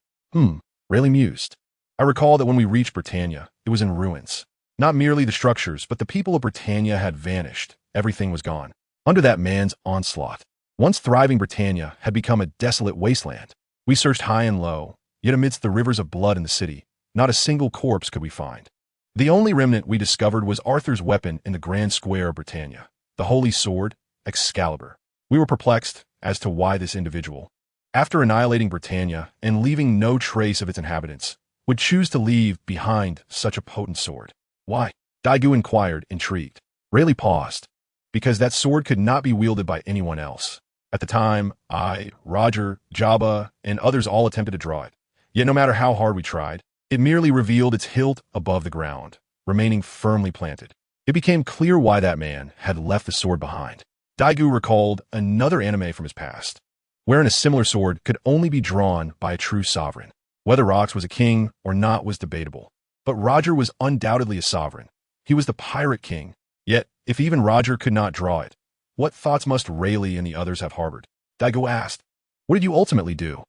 [SPEAKER 1] Rayleigh mused. I recall that when we reached Britannia, it was in ruins. Not merely the structures, but the people of Britannia had vanished. Everything was gone. Under that man's onslaught, once thriving Britannia had become a desolate wasteland. We searched high and low, yet amidst the rivers of blood in the city, not a single corpse could we find. The only remnant we discovered was Arthur's weapon in the grand square of Britannia, the holy sword, Excalibur. We were perplexed as to why this individual, after annihilating Britannia and leaving no trace of its inhabitants, would choose to leave behind such a potent sword. Why? Daigou inquired, intrigued. Rayleigh paused. Because that sword could not be wielded by anyone else. At the time, I, Roger, Jabba, and others all attempted to draw it. Yet no matter how hard we tried, it merely revealed its hilt above the ground, remaining firmly planted. It became clear why that man had left the sword behind. Daegu recalled another anime from his past, wherein a similar sword could only be drawn by a true sovereign. Whether Rox was a king or not was debatable, but Roger was undoubtedly a sovereign. He was the pirate king. Yet, if even Roger could not draw it, what thoughts must Rayleigh and the others have harbored? Daegu asked. What did you ultimately do?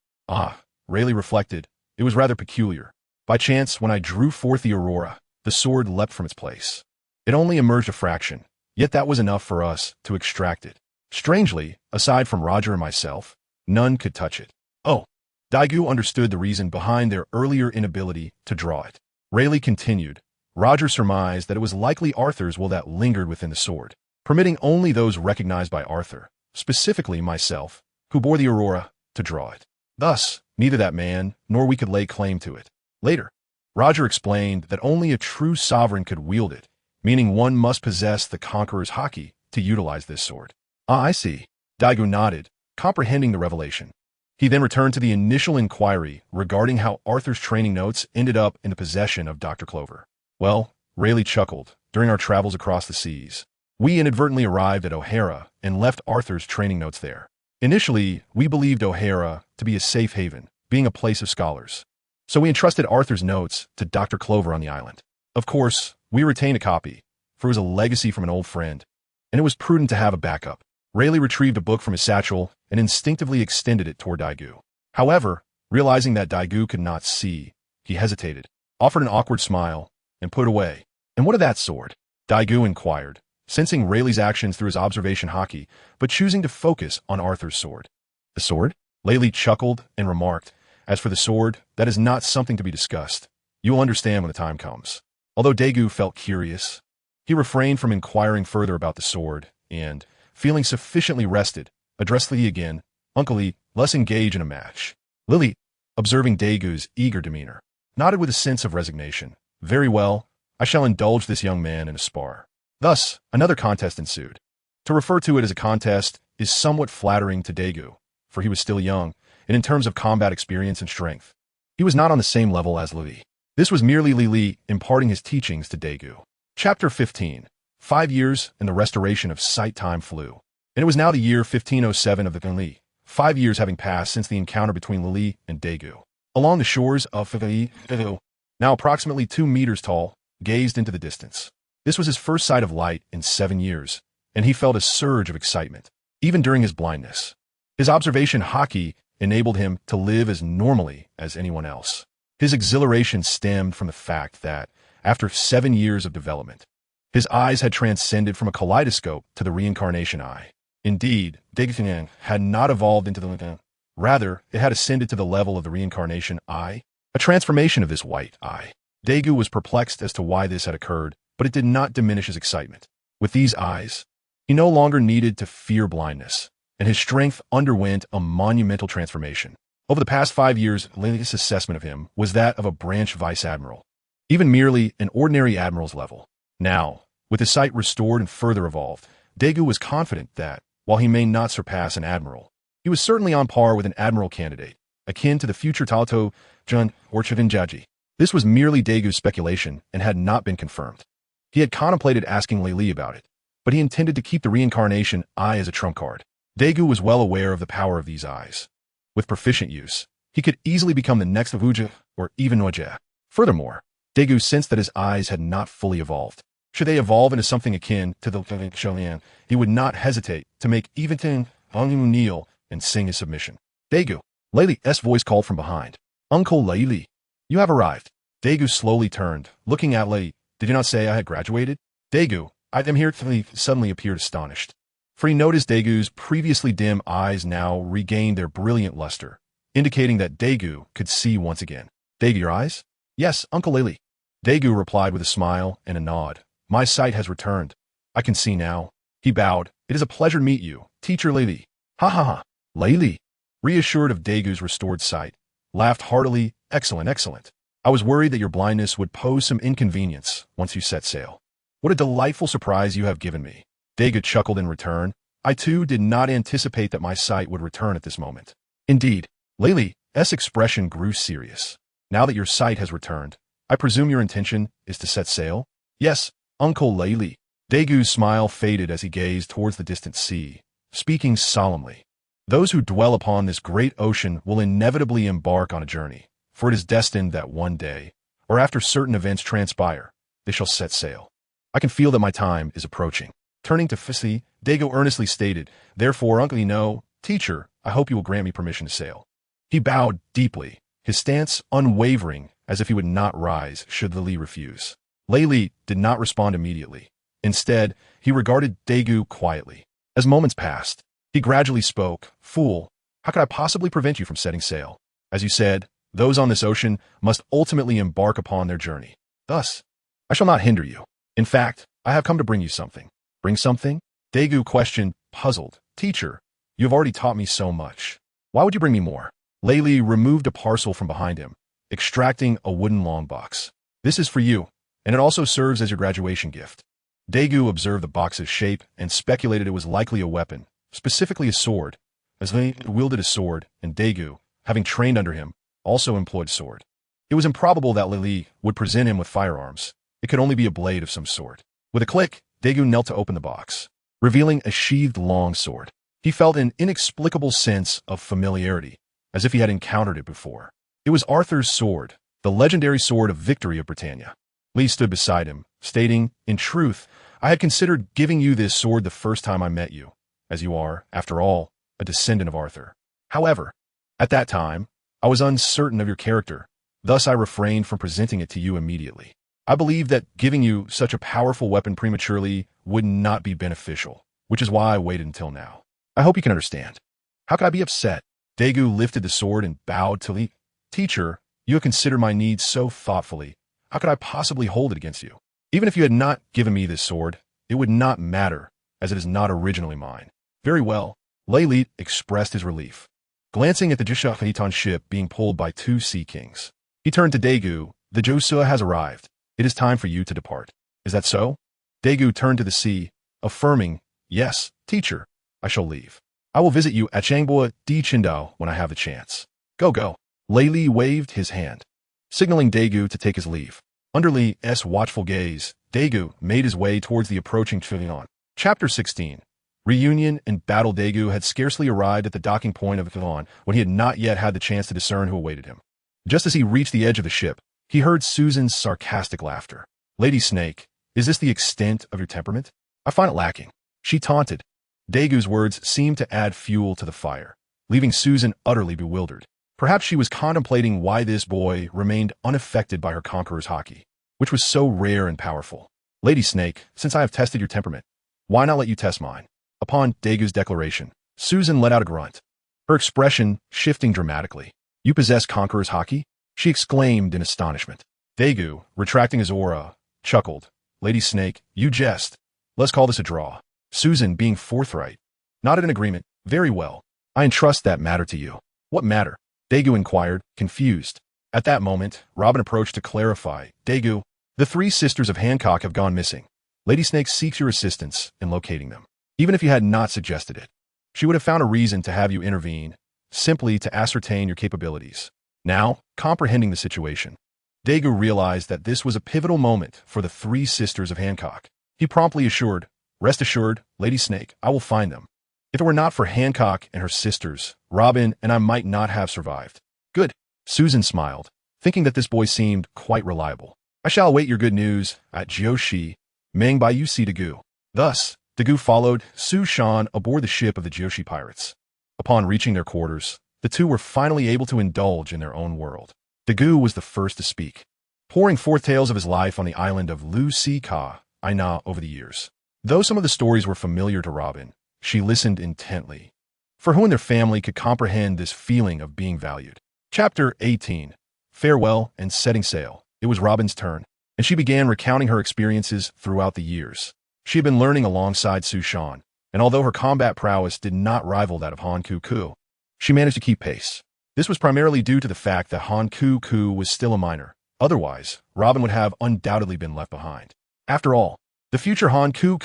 [SPEAKER 1] Rayleigh reflected. It was rather peculiar. By chance, when I drew forth the aurora, the sword leapt from its place. It only emerged a fraction, yet that was enough for us to extract it. Strangely, aside from Roger and myself, none could touch it. Oh, Daegu understood the reason behind their earlier inability to draw it. Rayleigh continued. Roger surmised that it was likely Arthur's will that lingered within the sword, permitting only those recognized by Arthur, specifically myself, who bore the aurora, to draw it. Thus, neither that man nor we could lay claim to it. Later, Roger explained that only a true sovereign could wield it, meaning one must possess the conqueror's haki to utilize this sword. I see. Daegu nodded, comprehending the revelation. He then returned to the initial inquiry regarding how Arthur's training notes ended up in the possession of Dr. Clover. Well, Rayleigh chuckled. During our travels across the seas, we inadvertently arrived at O'Hara and left Arthur's training notes there. Initially, we believed O'Hara to be a safe haven, being a place of scholars. So we entrusted Arthur's notes to Dr. Clover on the island. Of course, we retained a copy, for it was a legacy from an old friend, and it was prudent to have a backup. Rayleigh retrieved a book from his satchel and instinctively extended it toward Daegu. However, realizing that Daegu could not see, he hesitated, offered an awkward smile, and put it away. And what of that sword? Daegu inquired, sensing Rayleigh's actions through his observation haki, but choosing to focus on Arthur's sword. The sword? Rayleigh chuckled and remarked, as for the sword, that is not something to be discussed. You will understand when the time comes. Although Daegu felt curious, he refrained from inquiring further about the sword, and, feeling sufficiently rested, addressed Lee again. Uncle Lee, let's engage in a match. Lily, observing Daegu's eager demeanor, nodded with a sense of resignation. Very well, I shall indulge this young man in a spar. Thus, another contest ensued. To refer to it as a contest is somewhat flattering to Daegu, for he was still young, and in terms of combat experience and strength, he was not on the same level as Lily. This was merely Li imparting his teachings to Daegu. Chapter 15. 5 years and the restoration of sight time flew. And it was now the year 1507 of the Li, 5 years having passed since the encounter between Lili and Daegu. Along the shores of Daegu, now approximately 2 meters tall, gazed into the distance. This was his first sight of light in 7 years, and he felt a surge of excitement, even during his blindness. His observation haki enabled him to live as normally as anyone else. His exhilaration stemmed from the fact that, after 7 years of development, his eyes had transcended from a kaleidoscope to the reincarnation eye. Indeed, Daegu had not evolved into the rather, it had ascended to the level of the reincarnation eye, a transformation of this white eye. Daegu was perplexed as to why this had occurred, but it did not diminish his excitement. With these eyes, he no longer needed to fear blindness, and his strength underwent a monumental transformation. Over the past 5 years, Lily's assessment of him was that of a branch vice admiral, even merely an ordinary admiral's level. Now, with his sight restored and further evolved, Daegu was confident that, while he may not surpass an admiral, he was certainly on par with an admiral candidate, akin to the future Talto Jun or Chivinjaji. This was merely Daegu's speculation and had not been confirmed. He had contemplated asking Lei Li about it, but he intended to keep the reincarnation eye as a trump card. Daegu was well aware of the power of these eyes. With proficient use, he could easily become the next Vuja or even Noja. Furthermore, Daegu sensed that his eyes had not fully evolved. Should they evolve into something akin to the Sharingan, he would not hesitate to make Eventon Ongu kneel and sing his submission. Daegu, Lei-Li's voice called from behind. Uncle Lei-Li, you have arrived. Daegu slowly turned, looking at Lei. Did you not say I had graduated? Daegu, I am here. Suddenly appeared astonished, for he noticed Daegu's previously dim eyes now regained their brilliant luster, indicating that Daegu could see once again. Daegu, your eyes? Yes, Uncle Lei-Li. Daegu replied with a smile and a nod. My sight has returned. I can see now. He bowed. It is a pleasure to meet you, Teacher Lei-Li. Ha ha ha. Lei-Li, reassured of Daegu's restored sight, laughed heartily. Excellent, excellent. I was worried that your blindness would pose some inconvenience once you set sail. What a delightful surprise you have given me. Daegu chuckled in return. I too did not anticipate that my sight would return at this moment. Indeed, Lei-Li's expression grew serious. Now that your sight has returned, I presume your intention is to set sail? Yes, Uncle Layli. Dagu's smile faded as he gazed towards the distant sea, speaking solemnly. Those who dwell upon this great ocean will inevitably embark on a journey, for it is destined that one day, or after certain events transpire, they shall set sail. I can feel that my time is approaching. Turning to Fisi, Dago earnestly stated, Therefore, Uncle no, teacher, I hope you will grant me permission to sail. He bowed deeply, his stance unwavering, as if he would not rise should Lili refuse. Layli did not respond immediately. Instead, he regarded Dagu quietly. As moments passed, he gradually spoke, Fool, how could I possibly prevent you from setting sail? As you said, those on this ocean must ultimately embark upon their journey. Thus, I shall not hinder you. In fact, I have come to bring you something. Bring something? Dagu questioned, puzzled. Teacher, you have already taught me so much. Why would you bring me more? Layli removed a parcel from behind him, extracting a wooden long box. This is for you, and it also serves as your graduation gift. Dagu observed the box's shape and speculated it was likely a weapon, specifically a sword, as Layli wielded a sword, and Dagu, having trained under him, also employed sword. It was improbable that Layli would present him with firearms. It could only be a blade of some sort. With a click, Dagu knelt to open the box, revealing a sheathed long sword. He felt an inexplicable sense of familiarity, as if he had encountered it before. It was Arthur's sword, the legendary sword of victory of Britannia. Lee stood beside him, stating, In truth, I had considered giving you this sword the first time I met you, as you are, after all, a descendant of Arthur. However, at that time, I was uncertain of your character, thus I refrained from presenting it to you immediately. I believed that giving you such a powerful weapon prematurely would not be beneficial, which is why I waited until now. I hope you can understand. How could I be upset? Dagu lifted the sword and bowed to Lee. Teacher, you have considered my needs so thoughtfully. How could I possibly hold it against you? Even if you had not given me this sword, it would not matter, as it is not originally mine. Very well. Layli expressed his relief, glancing at the Jishakhitan ship being pulled by 2 sea kings. He turned to Dagu. The Josua has arrived. It is time for you to depart. Is that so? Dagu turned to the sea, affirming, Yes, teacher, I shall leave. I will visit you at Changboa di Qingdao when I have the chance. Go, go. Layli waved his hand, signaling Dagu to take his leave. Under Li's watchful gaze, Dagu made his way towards the approaching Sharingan. Chapter 16. Reunion and battle. Dagu had scarcely arrived at the docking point of Sharingan when he had not yet had the chance to discern who awaited him. Just as he reached the edge of the ship, he heard Susan's sarcastic laughter. Lady Snake, is this the extent of your temperament? I find it lacking. She taunted. Dagu's words seemed to add fuel to the fire, leaving Susan utterly bewildered. Perhaps she was contemplating why this boy remained unaffected by her conqueror's haki, which was so rare and powerful. Lady Snake, since I have tested your temperament, why not let you test mine? Upon Dagu's declaration, Susan let out a grunt, her expression shifting dramatically. You possess conqueror's haki? She exclaimed in astonishment. Dagu, retracting his aura, chuckled. Lady Snake, you jest. Let's call this a draw. Susan, being forthright, nodded in agreement. Very well. I entrust that matter to you. What matter? Dagu inquired, confused. At that moment, Robin approached to clarify. Dagu, the 3 sisters of Hancock have gone missing. Lady Snake seeks your assistance in locating them. Even if you had not suggested it, she would have found a reason to have you intervene, simply to ascertain your capabilities. Now, comprehending the situation, Dagu realized that this was a pivotal moment for the 3 sisters of Hancock. He promptly assured, Rest assured, Lady Snake, I will find them. If it were not for Hancock and her sisters, Robin and I might not have survived. Good. Susan smiled, thinking that this boy seemed quite reliable. I shall await your good news at Jiushi, Meng by UC Dagu. Thus, Dagu followed Su Shan aboard the ship of the Jiushi pirates. Upon reaching their quarters, the 2 were finally able to indulge in their own world. Dagu was the first to speak, pouring forth tales of his life on the island of Lu Si Ka, Aina over the years. Though some of the stories were familiar to Robin, she listened intently. For who in their family could comprehend this feeling of being valued? Chapter 18. Farewell and setting sail. It was Robin's turn, and she began recounting her experiences throughout the years. She had been learning alongside Su Shan, and although her combat prowess did not rival that of Han Ku, she managed to keep pace. This was primarily due to the fact that Han Ku was still a minor. Otherwise, Robin would have undoubtedly been left behind. After all, the future Han Ku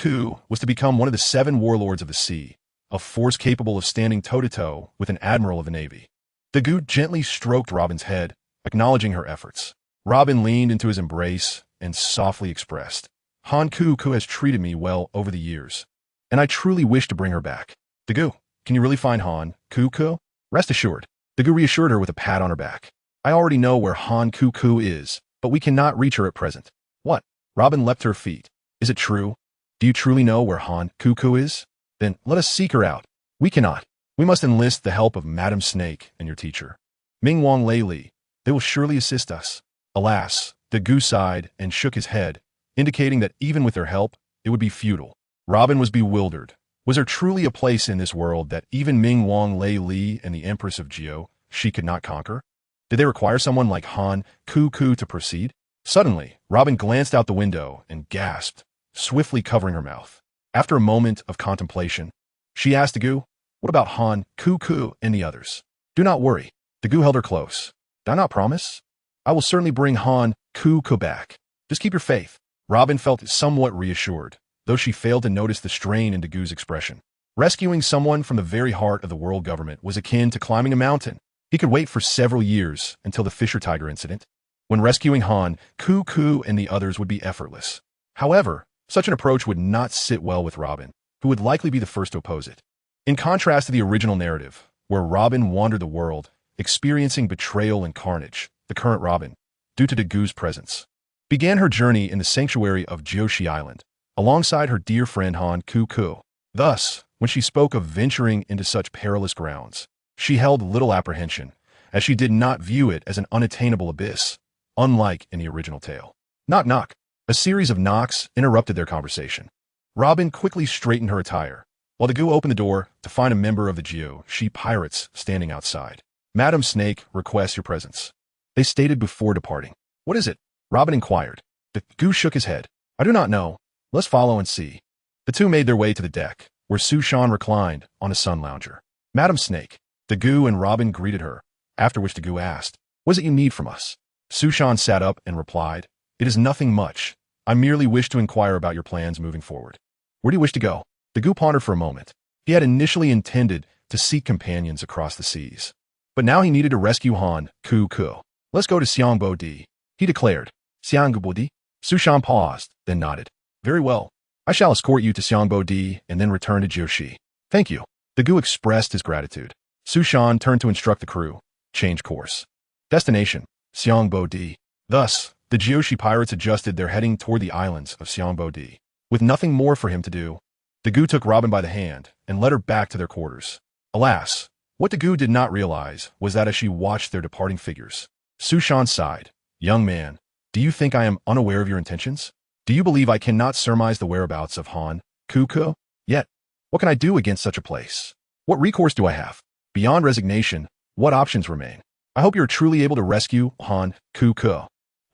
[SPEAKER 1] was to become one of the 7 warlords of the sea, a force capable of standing toe-to-toe with an admiral of the navy. Dagu gently stroked Robin's head, acknowledging her efforts. Robin leaned into his embrace and softly expressed, Han Ku has treated me well over the years, and I truly wish to bring her back. Dagu, can you really find Han Ku? Rest assured. Dagu reassured her with a pat on her back. I already know where Han Ku is, but we cannot reach her at present. What? Robin leapt to her feet. Is it true? Do you truly know where Han Ku is? Then let us seek her out. We cannot. We must enlist the help of Madam Snake and your teacher, Ming Wong Lei Li. They will surely assist us. Alas, Dagu sighed and shook his head, indicating that even with their help, it would be futile. Robin was bewildered. Was there truly a place in this world that even Ming Wong Lei Li and the Empress of Geo she could not conquer? Did they require someone like Han Ku to proceed? Suddenly, Robin glanced out the window and gasped, swiftly covering her mouth. After a moment of contemplation, she asked Dagu, "What about Han Ku and the others?" "Do not worry." Dagu held her close. "Did I not promise? I will certainly bring Han Ku back. Just keep your faith." Robin felt somewhat reassured, though she failed to notice the strain in Dagu's expression. Rescuing someone from the very heart of the world government was akin to climbing a mountain. He could wait for several years until the Fisher Tiger incident, when rescuing Han Ku and the others would be effortless. However, such an approach would not sit well with Robin, who would likely be the first to oppose it. In contrast to the original narrative, where Robin wandered the world, experiencing betrayal and carnage, the current Robin, due to Dagu's presence, began her journey in the sanctuary of Joshi Island, alongside her dear friend Han Ku. Thus, when she spoke of venturing into such perilous grounds, she held little apprehension, as she did not view it as an unattainable abyss, unlike in the original tale. Knock knock. A series of knocks interrupted their conversation. Robin quickly straightened her attire, while Dagu opened the door to find a member of the Geo-She pirates standing outside. "Madam Snake requests your presence," they stated before departing. "What is it?" Robin inquired. Dagu shook his head. "I do not know. Let's follow and see." The two made their way to the deck, where Sushan reclined on a sun lounger. "Madam Snake." Dagu and Robin greeted her, after which Dagu asked, "What is it you need from us?" Sushan sat up and replied, "It is nothing much. I merely wish to inquire about your plans moving forward." "Where do you wish to go?" Dagu pondered for a moment. He had initially intended to seek companions across the seas, but now he needed to rescue Han Ku. "Let's go to Xiangbo Di," he declared. "Xiangbo Di?" Sushan paused, then nodded. "Very well. I shall escort you to Xiangbo Di and then return to Joshi." "Thank you." Dagu expressed his gratitude. Sushan turned to instruct the crew. "Change course. Destination, Xiangbo Di." Thus, the Joshi pirates adjusted their heading toward the islands of Xiangbo Di. With nothing more for him to do, Dagu took Robin by the hand and led her back to their quarters. Alas, what Dagu did not realize was that as she watched their departing figures, Sushan sighed. "Young man, do you think I am unaware of your intentions? Do you believe I cannot surmise the whereabouts of Han Ku? Yet, what can I do against such a place? What recourse do I have? Beyond resignation, what options remain? I hope you are truly able to rescue Han Ku."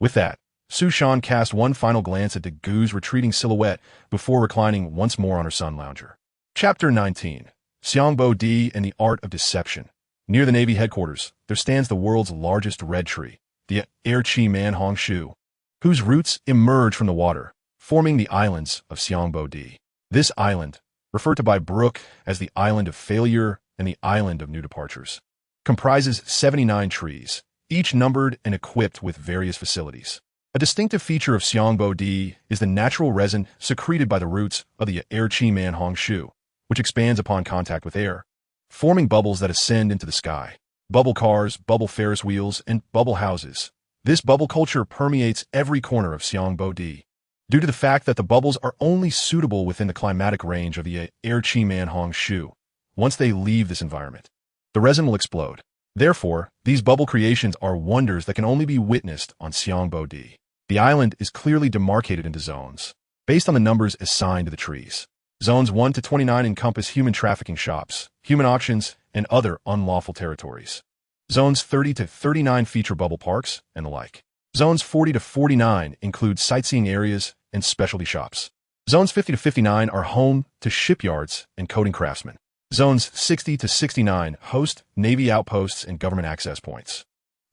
[SPEAKER 1] With that, Sushan cast one final glance at Dagu's retreating silhouette before reclining once more on her sun lounger. Chapter 19. Xiangbo Di and the Art of Deception. Near the Navy headquarters, there stands the world's largest red tree, the Erchi Man Hongshu, whose roots emerge from the water, forming the islands of Xiangbo Di. This island, referred to by Brooke as the Island of Failure and the Island of New Departures, comprises 79 trees, each numbered and equipped with various facilities. A distinctive feature of Xiangbo Di is the natural resin secreted by the roots of the Erchi Man Hongshu, which expands upon contact with air, forming bubbles that ascend into the sky. Bubble cars, bubble Ferris wheels, and bubble houses. This bubble culture permeates every corner of Xiangbo Di, due to the fact that the bubbles are only suitable within the climatic range of the Erchi Man Hongshu. Once they leave this environment, the resin will explode. Therefore, these bubble creations are wonders that can only be witnessed on Xiangbo Di. The island is clearly demarcated into zones, based on the numbers assigned to the trees. Zones 1 to 29 encompass human trafficking shops, human auctions, and other unlawful territories. Zones 30 to 39 feature bubble parks, and the like. Zones 40 to 49 include sightseeing areas and specialty shops. Zones 50 to 59 are home to shipyards and coating craftsmen. Zones 60 to 69 host Navy outposts and government access points.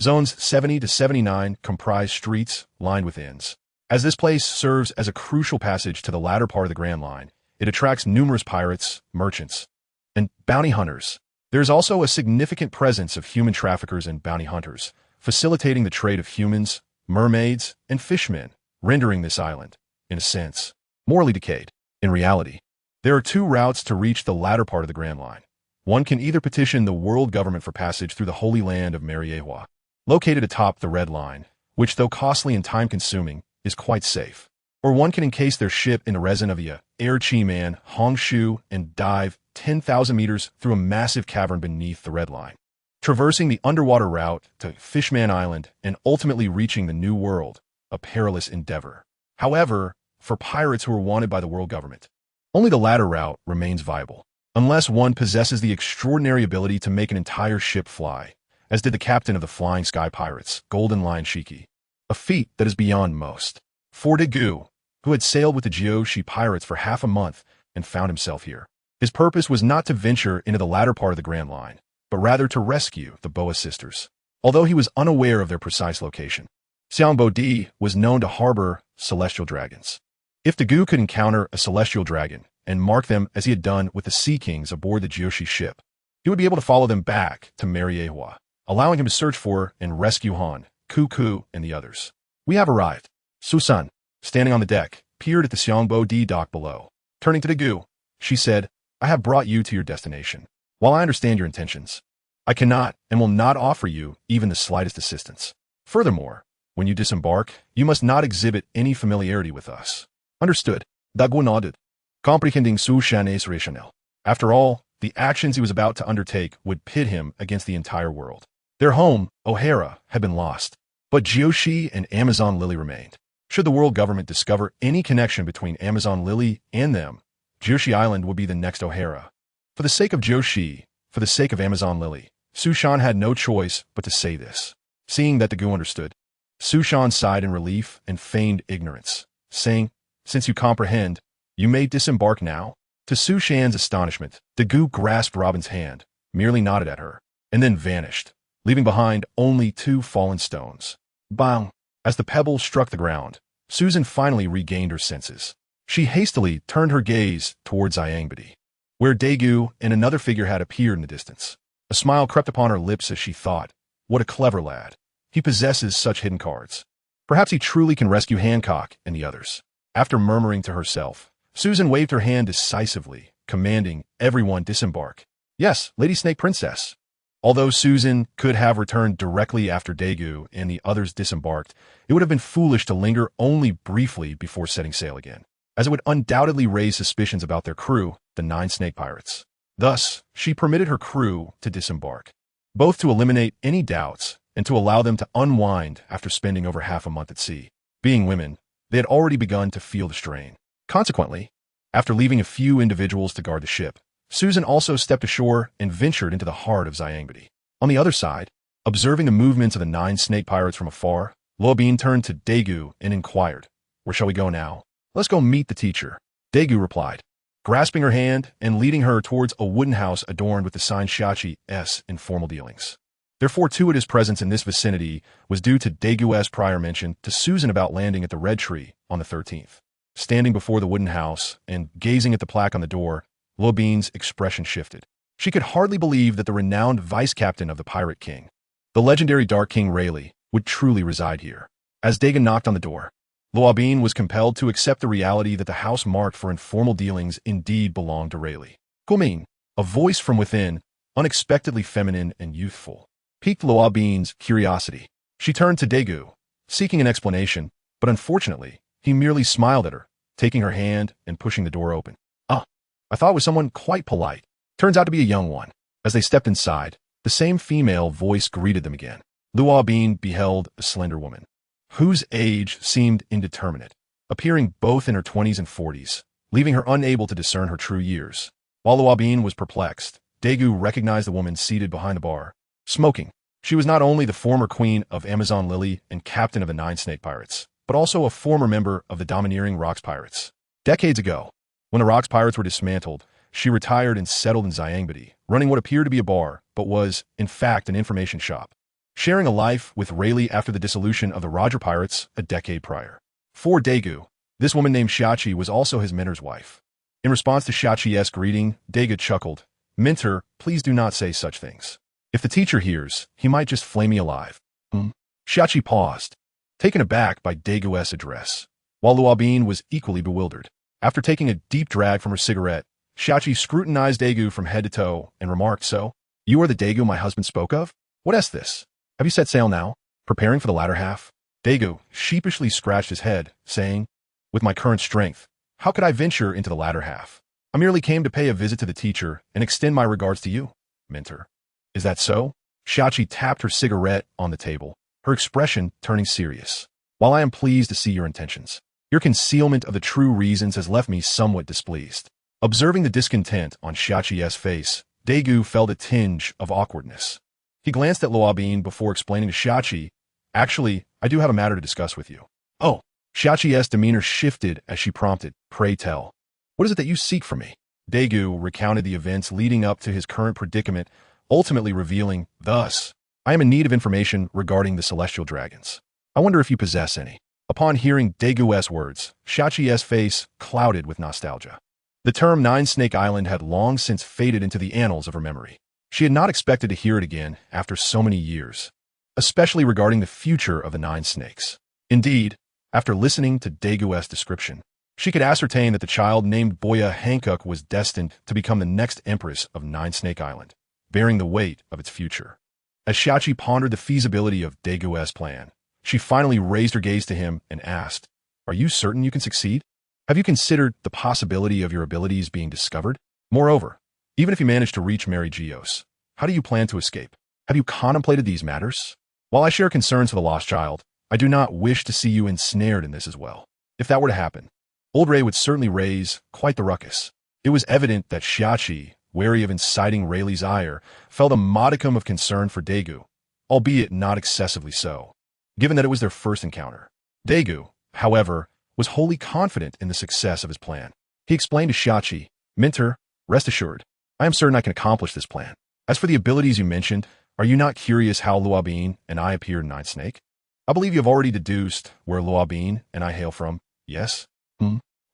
[SPEAKER 1] Zones 70 to 79 comprise streets lined with inns. As this place serves as a crucial passage to the latter part of the Grand Line, it attracts numerous pirates, merchants, and bounty hunters. There is also a significant presence of human traffickers and bounty hunters, facilitating the trade of humans, mermaids, and fishmen, rendering this island in a sense, morally decayed. In reality, there are two routes to reach the latter part of the Grand Line. One can either petition the world government for passage through the holy land of Mariewa, located atop the Red Line, which, though costly and time-consuming, is quite safe. Or one can encase their ship in the resin of the Air Chi-Man, Hongshu, and dive 10,000 meters through a massive cavern beneath the Red Line, traversing the underwater route to Fishman Island and ultimately reaching the New World, a perilous endeavor. However, for pirates who are wanted by the world government, only the latter route remains viable, unless one possesses the extraordinary ability to make an entire ship fly, as did the captain of the Flying Sky Pirates, Golden Lion Shiki, a feat that is beyond most. For Daegu, who had sailed with the Jiushi pirates for half a month and found himself here, his purpose was not to venture into the latter part of the Grand Line, but rather to rescue the Boa sisters, although he was unaware of their precise location. Xiangbo Di was known to harbor celestial dragons. If Daegu could encounter a celestial dragon and mark them as he had done with the Sea Kings aboard the Jiushi ship, he would be able to follow them back to Mariewa, allowing him to search for and rescue Han, Cuckoo, and the others. We have arrived. Susan, standing on the deck, peered at the Xiangbo Di dock below. Turning to Daegu, she said, I have brought you to your destination. While I understand your intentions, I cannot and will not offer you even the slightest assistance. Furthermore, when you disembark, you must not exhibit any familiarity with us. Understood. Daegu nodded, comprehending Su Shan's rationale. After all, the actions he was about to undertake would pit him against the entire world. Their home, O'Hara, had been lost, but Jiushi and Amazon Lily remained. Should the world government discover any connection between Amazon Lily and them, Jiushi Island would be the next O'Hara. For the sake of Jiushi, for the sake of Amazon Lily, Su Shan had no choice but to say this. Seeing that Daegu understood, Su Shan sighed in relief and feigned ignorance, saying, Since you comprehend, you may disembark now. To Su Shan's astonishment, Daegu grasped Robin's hand, merely nodded at her, and then vanished, leaving behind only 2 fallen stones. Bang! As the pebbles struck the ground, Susan finally regained her senses. She hastily turned her gaze towards Xiangbidi, where Daegu and another figure had appeared in the distance. A smile crept upon her lips as she thought, what a clever lad. He possesses such hidden cards. Perhaps he truly can rescue Hancock and the others. After murmuring to herself, Susan waved her hand decisively, commanding everyone disembark. Yes, Lady Snake Princess. Although Susan could have returned directly after Daegu and the others disembarked, it would have been foolish to linger only briefly before setting sail again, as it would undoubtedly raise suspicions about their crew, the 9 snake pirates. Thus, she permitted her crew to disembark, both to eliminate any doubts and to allow them to unwind after spending over half a month at sea. Being women, they had already begun to feel the strain. Consequently, after leaving a few individuals to guard the ship, Susan also stepped ashore and ventured into the heart of Xiangbidi. On the other side, observing the movements of the 9 snake pirates from afar, Luobin turned to Daegu and inquired, Where shall we go now? Let's go meet the teacher. Daegu replied, grasping her hand and leading her towards a wooden house adorned with the sign Shachi-S in formal dealings. Their fortuitous presence in this vicinity was due to Daegu's prior mention to Susan about landing at the Red Tree on the 13th. Standing before the wooden house and gazing at the plaque on the door, Luobin's expression shifted. She could hardly believe that the renowned vice-captain of the Pirate King, the legendary Dark King Rayleigh, would truly reside here. As Daegu knocked on the door, Luobin was compelled to accept the reality that the house marked for informal dealings indeed belonged to Rayleigh. Gumin, a voice from within, unexpectedly feminine and youthful, piqued Luobin's curiosity. She turned to Daegu, seeking an explanation, but unfortunately, he merely smiled at her, taking her hand and pushing the door open. I thought it was someone quite polite. Turns out to be a young one. As they stepped inside, the same female voice greeted them again. Luobin beheld a slender woman, whose age seemed indeterminate, appearing both in her 20s and 40s, leaving her unable to discern her true years. While Luobin was perplexed, Daegu recognized the woman seated behind the bar, smoking. She was not only the former queen of Amazon Lily and captain of the 9 snake pirates, but also a former member of the domineering Rocks Pirates. Decades ago, when the Rocks Pirates were dismantled, she retired and settled in Xiangbidi, running what appeared to be a bar, but was, in fact, an information shop, sharing a life with Rayleigh after the dissolution of the Roger Pirates a decade prior. For Daegu, this woman named Shachi was also his mentor's wife. In response to Shachi's greeting, Daegu chuckled, Mentor, please do not say such things. If the teacher hears, he might just flame me alive. Shachi paused, taken aback by Daegu's address. while Luobin was equally bewildered. After taking a deep drag from her cigarette, Shachi scrutinized Daegu from head to toe and remarked, "So, you are the Daegu my husband spoke of? What is this? Have you set sail now? Preparing for the latter half?" Daegu sheepishly scratched his head, saying, "With my current strength, how could I venture into the latter half? I merely came to pay a visit to the teacher and extend my regards to you, mentor." "Is that so?" Shachi tapped her cigarette on the table, her expression turning serious. "While I am pleased to see your intentions, your concealment of the true reasons has left me somewhat displeased." Observing the discontent on Shachi's face, Daegu felt a tinge of awkwardness. He glanced at Luobin before explaining to Shachi, "Actually, I do have a matter to discuss with you." "Oh." Shachi's demeanor shifted as she prompted, "Pray tell. What is it that you seek from me?" Daegu recounted the events leading up to his current predicament, ultimately revealing, thus, "I am in need of information regarding the celestial dragons. I wonder if you possess any." Upon hearing Daegu's words, Shachi's face clouded with nostalgia. The term Nine Snake Island had long since faded into the annals of her memory. She had not expected to hear it again after so many years, especially regarding the future of the Nine Snakes. Indeed, after listening to Daegu's description, she could ascertain that the child named Boya Hankook was destined to become the next empress of Nine Snake Island, bearing the weight of its future. As Shachi pondered the feasibility of Daegu's plan, she finally raised her gaze to him and asked, "Are you certain you can succeed? Have you considered the possibility of your abilities being discovered? Moreover, even if you manage to reach Mary Geos, how do you plan to escape? Have you contemplated these matters? While I share concerns for the lost child, I do not wish to see you ensnared in this as well. If that were to happen, Old Ray would certainly raise quite the ruckus." It was evident that Shachi, wary of inciting Rayleigh's ire, felt a modicum of concern for Daegu, albeit not excessively so, given that it was their first encounter. Daegu, however, was wholly confident in the success of his plan. He explained to Shachi, "Mentor, rest assured, I am certain I can accomplish this plan. As for the abilities you mentioned, are you not curious how Luobin and I appeared in Nine Snake? I believe you have already deduced where Luobin and I hail from, yes?"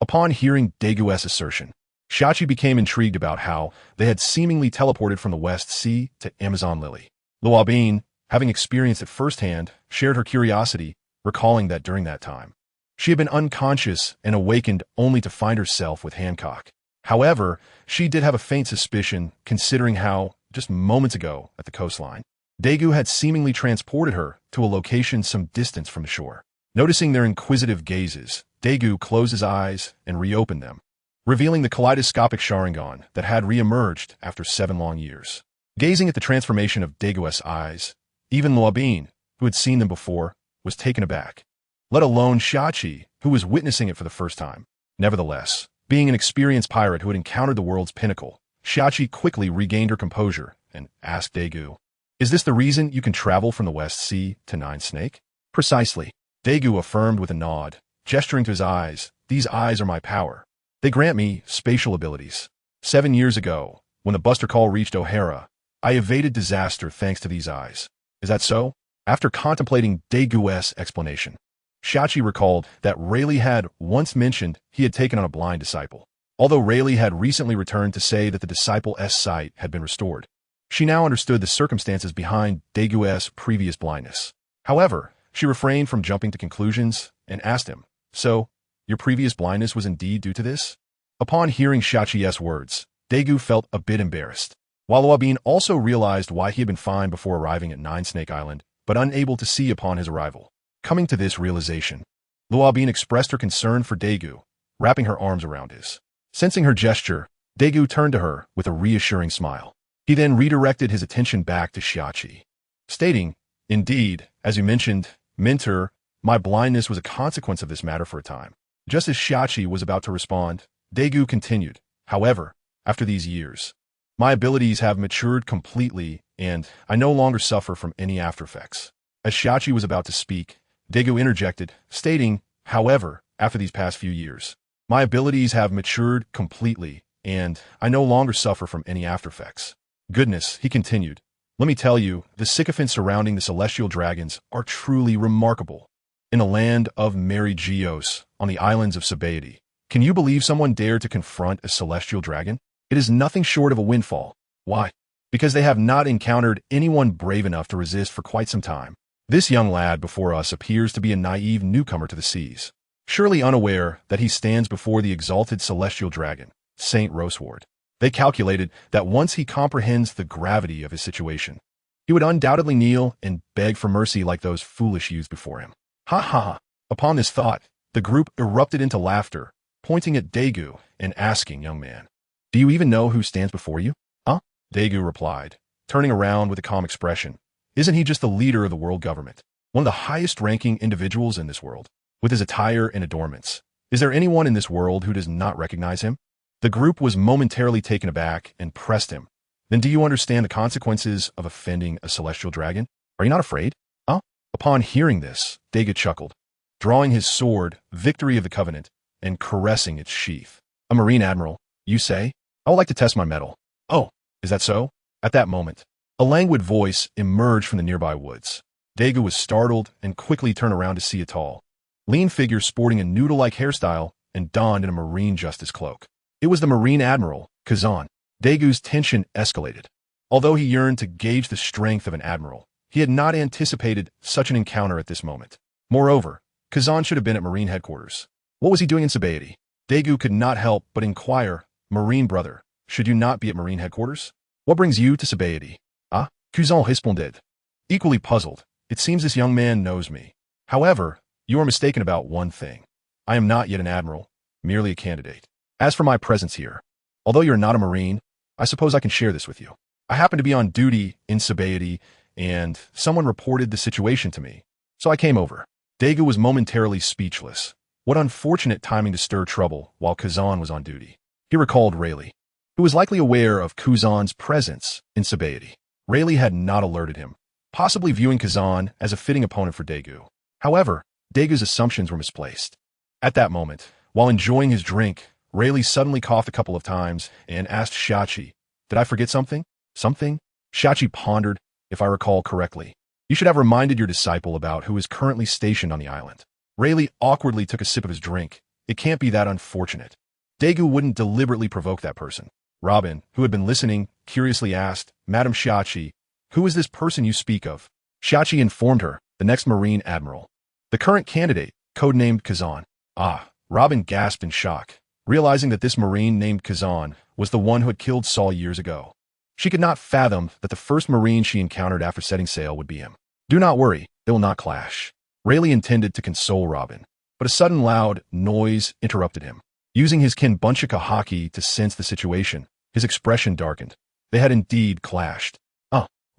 [SPEAKER 1] Upon hearing Daegu's assertion, Shachi became intrigued about how they had seemingly teleported from the West Sea to Amazon Lily. Luobin, having experienced it firsthand, shared her curiosity, recalling that during that time, she had been unconscious and awakened only to find herself with Hancock. However, she did have a faint suspicion, considering how, just moments ago at the coastline, Daegu had seemingly transported her to a location some distance from the shore. Noticing their inquisitive gazes, Daegu closed his eyes and reopened them, revealing the kaleidoscopic Sharingan that had re-emerged after 7 long years. Gazing at the transformation of Daegu's eyes, even Luobin, who had seen them before, was taken aback, let alone Shachi, who was witnessing it for the first time. Nevertheless, being an experienced pirate who had encountered the world's pinnacle, Shachi quickly regained her composure and asked Daegu, "Is this the reason you can travel from the West Sea to Nine Snake?" "Precisely," Daegu affirmed with a nod, gesturing to his eyes. "These eyes are my power. They grant me spatial abilities. 7 years ago, when the Buster Call reached O'Hara, I evaded disaster thanks to these eyes." "Is that so?" After contemplating Daegu's explanation, Shachi recalled that Rayleigh had once mentioned he had taken on a blind disciple. Although Rayleigh had recently returned to say that the disciple's sight had been restored, she now understood the circumstances behind Daegu's previous blindness. However, she refrained from jumping to conclusions and asked him, "So, your previous blindness was indeed due to this?" Upon hearing Shachi's words, Daegu felt a bit embarrassed, while Luobin also realized why he had been fine before arriving at Nine Snake Island, but unable to see upon his arrival. Coming to this realization, Luobin expressed her concern for Daegu, wrapping her arms around his. Sensing her gesture, Daegu turned to her with a reassuring smile. He then redirected his attention back to Shachi, stating, "Indeed, as you mentioned, mentor, my blindness was a consequence of this matter for a time." Just as Shachi was about to respond, Daegu continued, "However, after these years, my abilities have matured completely and I no longer suffer from any after effects." As Shachi was about to speak, Daegu interjected, stating, "However, after these past few years, my abilities have matured completely and I no longer suffer from any after effects. Goodness," he continued, "let me tell you, the sycophants surrounding the celestial dragons are truly remarkable. In the land of Mary Geos, on the islands of Sabaody, can you believe someone dared to confront a celestial dragon? It is nothing short of a windfall. Why? Because they have not encountered anyone brave enough to resist for quite some time. This young lad before us appears to be a naive newcomer to the seas." surely unaware that he stands before the exalted celestial dragon, Saint Roseward. They calculated that once he comprehends the gravity of his situation, he would undoubtedly kneel and beg for mercy like those foolish youths before him. Ha ha ha! Upon this thought, the group erupted into laughter, pointing at Daegu and asking, "Young man, do you even know who stands before you?" "Huh?" Daegu replied, turning around with a calm expression. "Isn't he just the leader of the world government? One of the highest-ranking individuals in this world, with his attire and adornments. Is there anyone in this world who does not recognize him?" The group was momentarily taken aback and pressed him. "Then do you understand the consequences of offending a celestial dragon? Are you not afraid?" "Huh?" Upon hearing this, Daegu chuckled, drawing his sword, Victory of the Covenant, and caressing its sheath. "A Marine Admiral, you say? I would like to test my mettle." "Oh, is that so?" At that moment, a languid voice emerged from the nearby woods. Daegu was startled and quickly turned around to see a tall, lean figure sporting a noodle-like hairstyle and donned in a marine justice cloak. It was the Marine Admiral, Kazan. Daegu's tension escalated. Although he yearned to gauge the strength of an admiral, he had not anticipated such an encounter at this moment. Moreover, Kazan should have been at Marine headquarters. What was he doing in Sabaody? Daegu could not help but inquire, "Marine brother, should you not be at Marine headquarters? What brings you to Sabaody?" "Ah," Kazan responded. Equally puzzled, "It seems this young man knows me. However, you are mistaken about one thing. I am not yet an admiral, merely a candidate. As for my presence here, although you're not a Marine, I suppose I can share this with you. I happen to be on duty in Sabaody, and someone reported the situation to me, so I came over." Daegu was momentarily speechless. What unfortunate timing to stir trouble while Kazan was on duty. He recalled Rayleigh, who was likely aware of Kazan's presence in Sabaody. Rayleigh had not alerted him, possibly viewing Kazan as a fitting opponent for Daegu. However, Daegu's assumptions were misplaced. At that moment, while enjoying his drink, Rayleigh suddenly coughed a couple of times and asked Shachi, "Did I forget something?" "Something?" Shachi pondered. "If I recall correctly, you should have reminded your disciple about who is currently stationed on the island." Rayleigh awkwardly took a sip of his drink. "It can't be that unfortunate. Daegu wouldn't deliberately provoke that person." Robin, who had been listening, curiously asked, "Madam Shachi, who is this person you speak of?" Shachi informed her, "The next Marine Admiral. The current candidate, codenamed Kazan." "Ah," Robin gasped in shock, realizing that this Marine named Kazan was the one who had killed Saul years ago. She could not fathom that the first Marine she encountered after setting sail would be him. "Do not worry, they will not clash." Rayleigh intended to console Robin, but a sudden loud noise interrupted him. Using his Kenbunchika haki to sense the situation, his expression darkened. They had indeed clashed.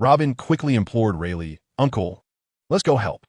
[SPEAKER 1] Robin quickly implored Rayleigh, "Uncle, let's go help."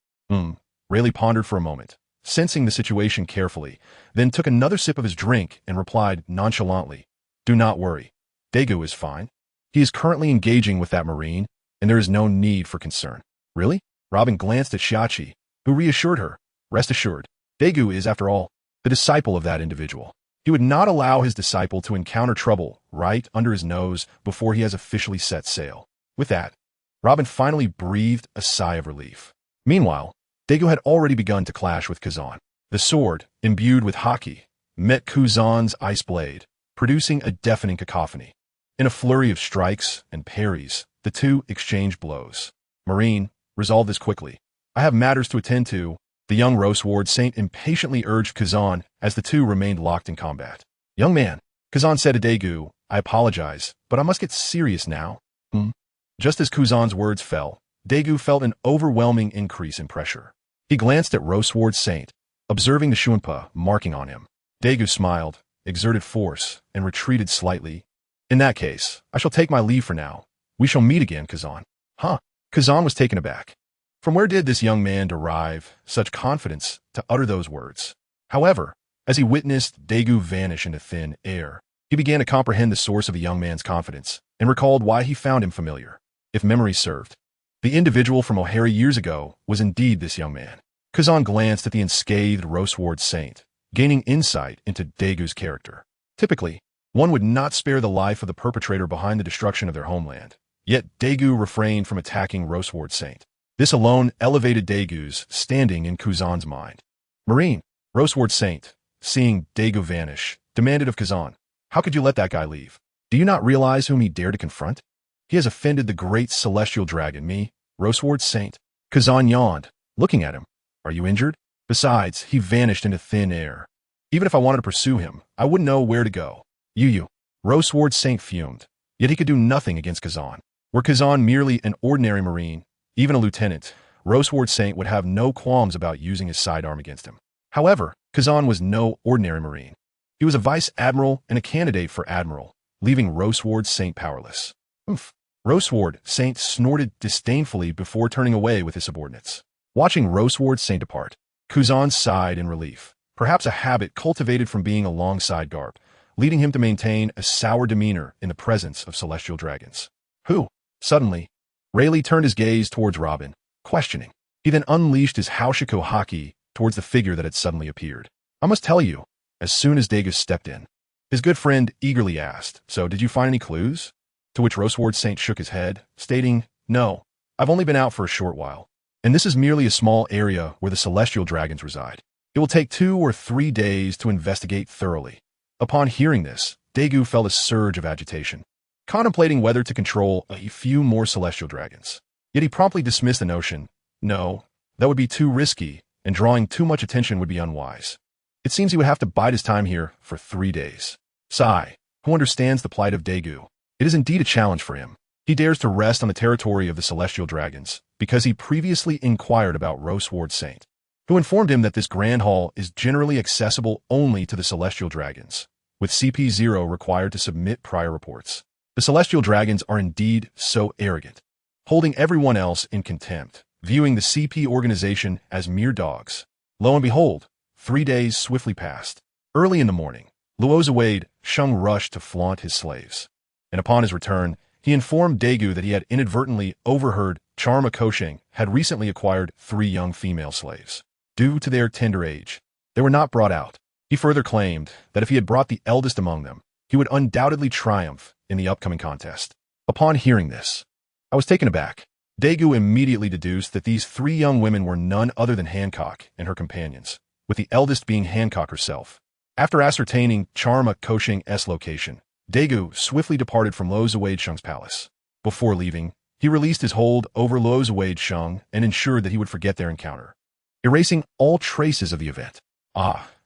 [SPEAKER 1] Rayleigh pondered for a moment, sensing the situation carefully, then took another sip of his drink and replied nonchalantly, "Do not worry. Daegu is fine. He is currently engaging with that Marine, and there is no need for concern." "Really?" Robin glanced at Shachi, who reassured her, "Rest assured, Daegu is, after all, the disciple of that individual. He would not allow his disciple to encounter trouble right under his nose before he has officially set sail." With that, Robin finally breathed a sigh of relief. Meanwhile, Daegu had already begun to clash with Kazan. The sword, imbued with haki, met Kazan's ice blade, producing a deafening cacophony. In a flurry of strikes and parries, the two exchanged blows. "Marine, resolve this quickly. I have matters to attend to," the young Roseward Saint impatiently urged Kazan as the two remained locked in combat. "Young man," Kazan said to Daegu, "I apologize, but I must get serious now." Just as Kazan's words fell, Daegu felt an overwhelming increase in pressure. He glanced at Roseward Saint, observing the Shunpa marking on him. Daegu smiled, exerted force, and retreated slightly. "In that case, I shall take my leave for now. We shall meet again, Kazan." Kazan was taken aback. From where did this young man derive such confidence to utter those words? However, as he witnessed Daegu vanish into thin air, he began to comprehend the source of a young man's confidence and recalled why he found him familiar. If memory served, the individual from O'Hara years ago was indeed this young man. Kazan glanced at the unscathed Roseward Saint, gaining insight into Daegu's character. Typically, one would not spare the life of the perpetrator behind the destruction of their homeland. Yet Daegu refrained from attacking Roseward Saint. This alone elevated Daegu's standing in Kazan's mind. Marine, Roseward Saint, seeing Daegu vanish, demanded of Kazan, "How could you let that guy leave? Do you not realize whom he dared to confront? He has offended the great celestial dragon, me, Roseward Saint." Kazan yawned, looking at him. "Are you injured?" Besides, he vanished into thin air. Even if I wanted to pursue him, I wouldn't know where to go. Roseward Saint fumed, yet he could do nothing against Kazan. Were Kazan merely an ordinary Marine, even a lieutenant, Roseward Saint would have no qualms about using his sidearm against him. However, Kazan was no ordinary Marine. He was a vice admiral and a candidate for admiral, leaving Roseward Saint powerless. Oof. Roseward Saint snorted disdainfully before turning away with his subordinates. Watching Roseward Saint depart, Kazan sighed in relief, perhaps a habit cultivated from being alongside Garp, leading him to maintain a sour demeanor in the presence of celestial dragons. Who? Suddenly, Rayleigh turned his gaze towards Robin, questioning. He then unleashed his Haushiko haki towards the figure that had suddenly appeared. I must tell you, as soon as Dagus stepped in. His good friend eagerly asked, so did you find any clues? To which Roseward Saint shook his head, stating, no, I've only been out for a short while, and this is merely a small area where the celestial dragons reside. It will take 2 or 3 days to investigate thoroughly. Upon hearing this, Daegu felt a surge of agitation, contemplating whether to control a few more celestial dragons. Yet he promptly dismissed the notion. No, that would be too risky, and drawing too much attention would be unwise. It seems he would have to bide his time here for 3 days. Sai, who understands the plight of Daegu, it is indeed a challenge for him. He dares to rest on the territory of the celestial dragons, because he previously inquired about Roseward Saint, who informed him that this Grand Hall is generally accessible only to the celestial dragons, with CP0 required to submit prior reports. The celestial dragons are indeed so arrogant, holding everyone else in contempt, viewing the CP organization as mere dogs. Lo and behold, 3 days swiftly passed. Early in the morning, Luozawade Shung rushed to flaunt his slaves, and upon his return, he informed Daegu that he had inadvertently overheard Charma Koshing had recently acquired 3 young female slaves. Due to their tender age, they were not brought out. He further claimed that if he had brought the eldest among them, he would undoubtedly triumph in the upcoming contest. Upon hearing this, I was taken aback. Daegu immediately deduced that these 3 young women were none other than Hancock and her companions, with the eldest being Hancock herself. After ascertaining Charma Koshing's location, Daegu swiftly departed from Luozawade Shung's palace. Before leaving, he released his hold over Luozawade Shung and ensured that he would forget their encounter, erasing all traces of the event.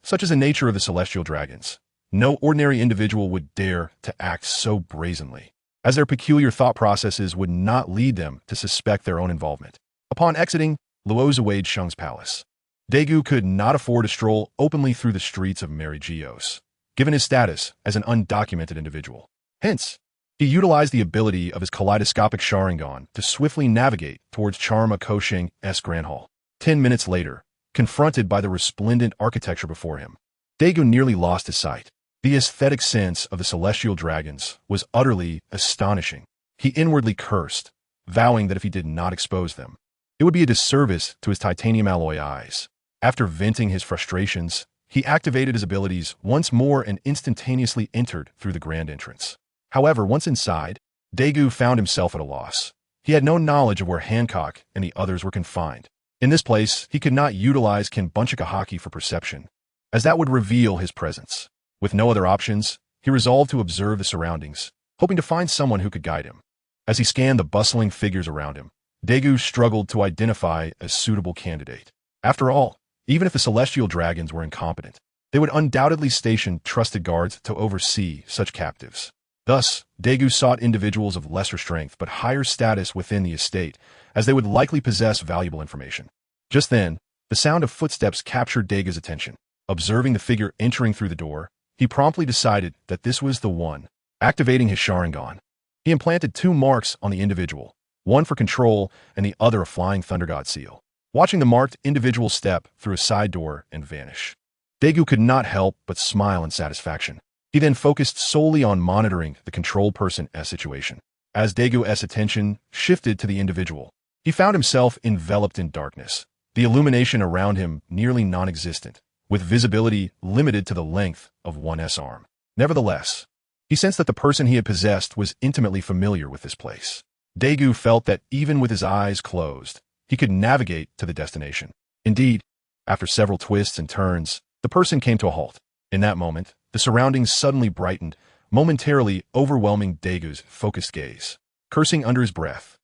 [SPEAKER 1] Such is the nature of the celestial dragons. No ordinary individual would dare to act so brazenly, as their peculiar thought processes would not lead them to suspect their own involvement. Upon exiting Luozawade Shung's palace, Daegu could not afford to stroll openly through the streets of Mary Geos, given his status as an undocumented individual. Hence, he utilized the ability of his kaleidoscopic Sharingan to swiftly navigate towards Charma Koshing's Grand Hall. 10 minutes later, confronted by the resplendent architecture before him, Daegu nearly lost his sight. The aesthetic sense of the celestial dragons was utterly astonishing. He inwardly cursed, vowing that if he did not expose them, it would be a disservice to his titanium alloy eyes. After venting his frustrations, he activated his abilities once more and instantaneously entered through the grand entrance. However, once inside, Daegu found himself at a loss. He had no knowledge of where Hancock and the others were confined. In this place, he could not utilize Kenbunchika haki for perception, as that would reveal his presence. With no other options, he resolved to observe the surroundings, hoping to find someone who could guide him. As he scanned the bustling figures around him, Daegu struggled to identify a suitable candidate. After all, even if the celestial dragons were incompetent, they would undoubtedly station trusted guards to oversee such captives. Thus, Daegu sought individuals of lesser strength but higher status within the estate, as they would likely possess valuable information. Just then, the sound of footsteps captured Daegu's attention. Observing the figure entering through the door, he promptly decided that this was the one. Activating his Sharingan, he implanted 2 marks on the individual, one for control and the other a flying thunder god seal. Watching the marked individual step through a side door and vanish, Daegu could not help but smile in satisfaction. He then focused solely on monitoring the controlled person's situation. As Daegu's attention shifted to the individual, he found himself enveloped in darkness, the illumination around him nearly non-existent, with visibility limited to the length of one's arm. Nevertheless, he sensed that the person he had possessed was intimately familiar with this place. Daegu felt that even with his eyes closed, he could navigate to the destination. Indeed, after several twists and turns, the person came to a halt. In that moment, the surroundings suddenly brightened, momentarily overwhelming Daegu's focused gaze. Cursing under his breath,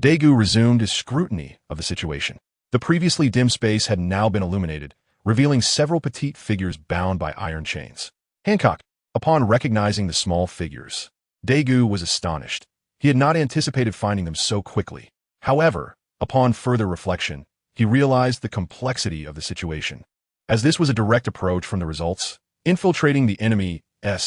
[SPEAKER 1] Daegu resumed his scrutiny of the situation. The previously dim space had now been illuminated, revealing several petite figures bound by iron chains. Hancock, upon recognizing the small figures, Daegu was astonished. He had not anticipated finding them so quickly. However, upon further reflection, he realized the complexity of the situation, as this was a direct approach from the results, infiltrating the enemy's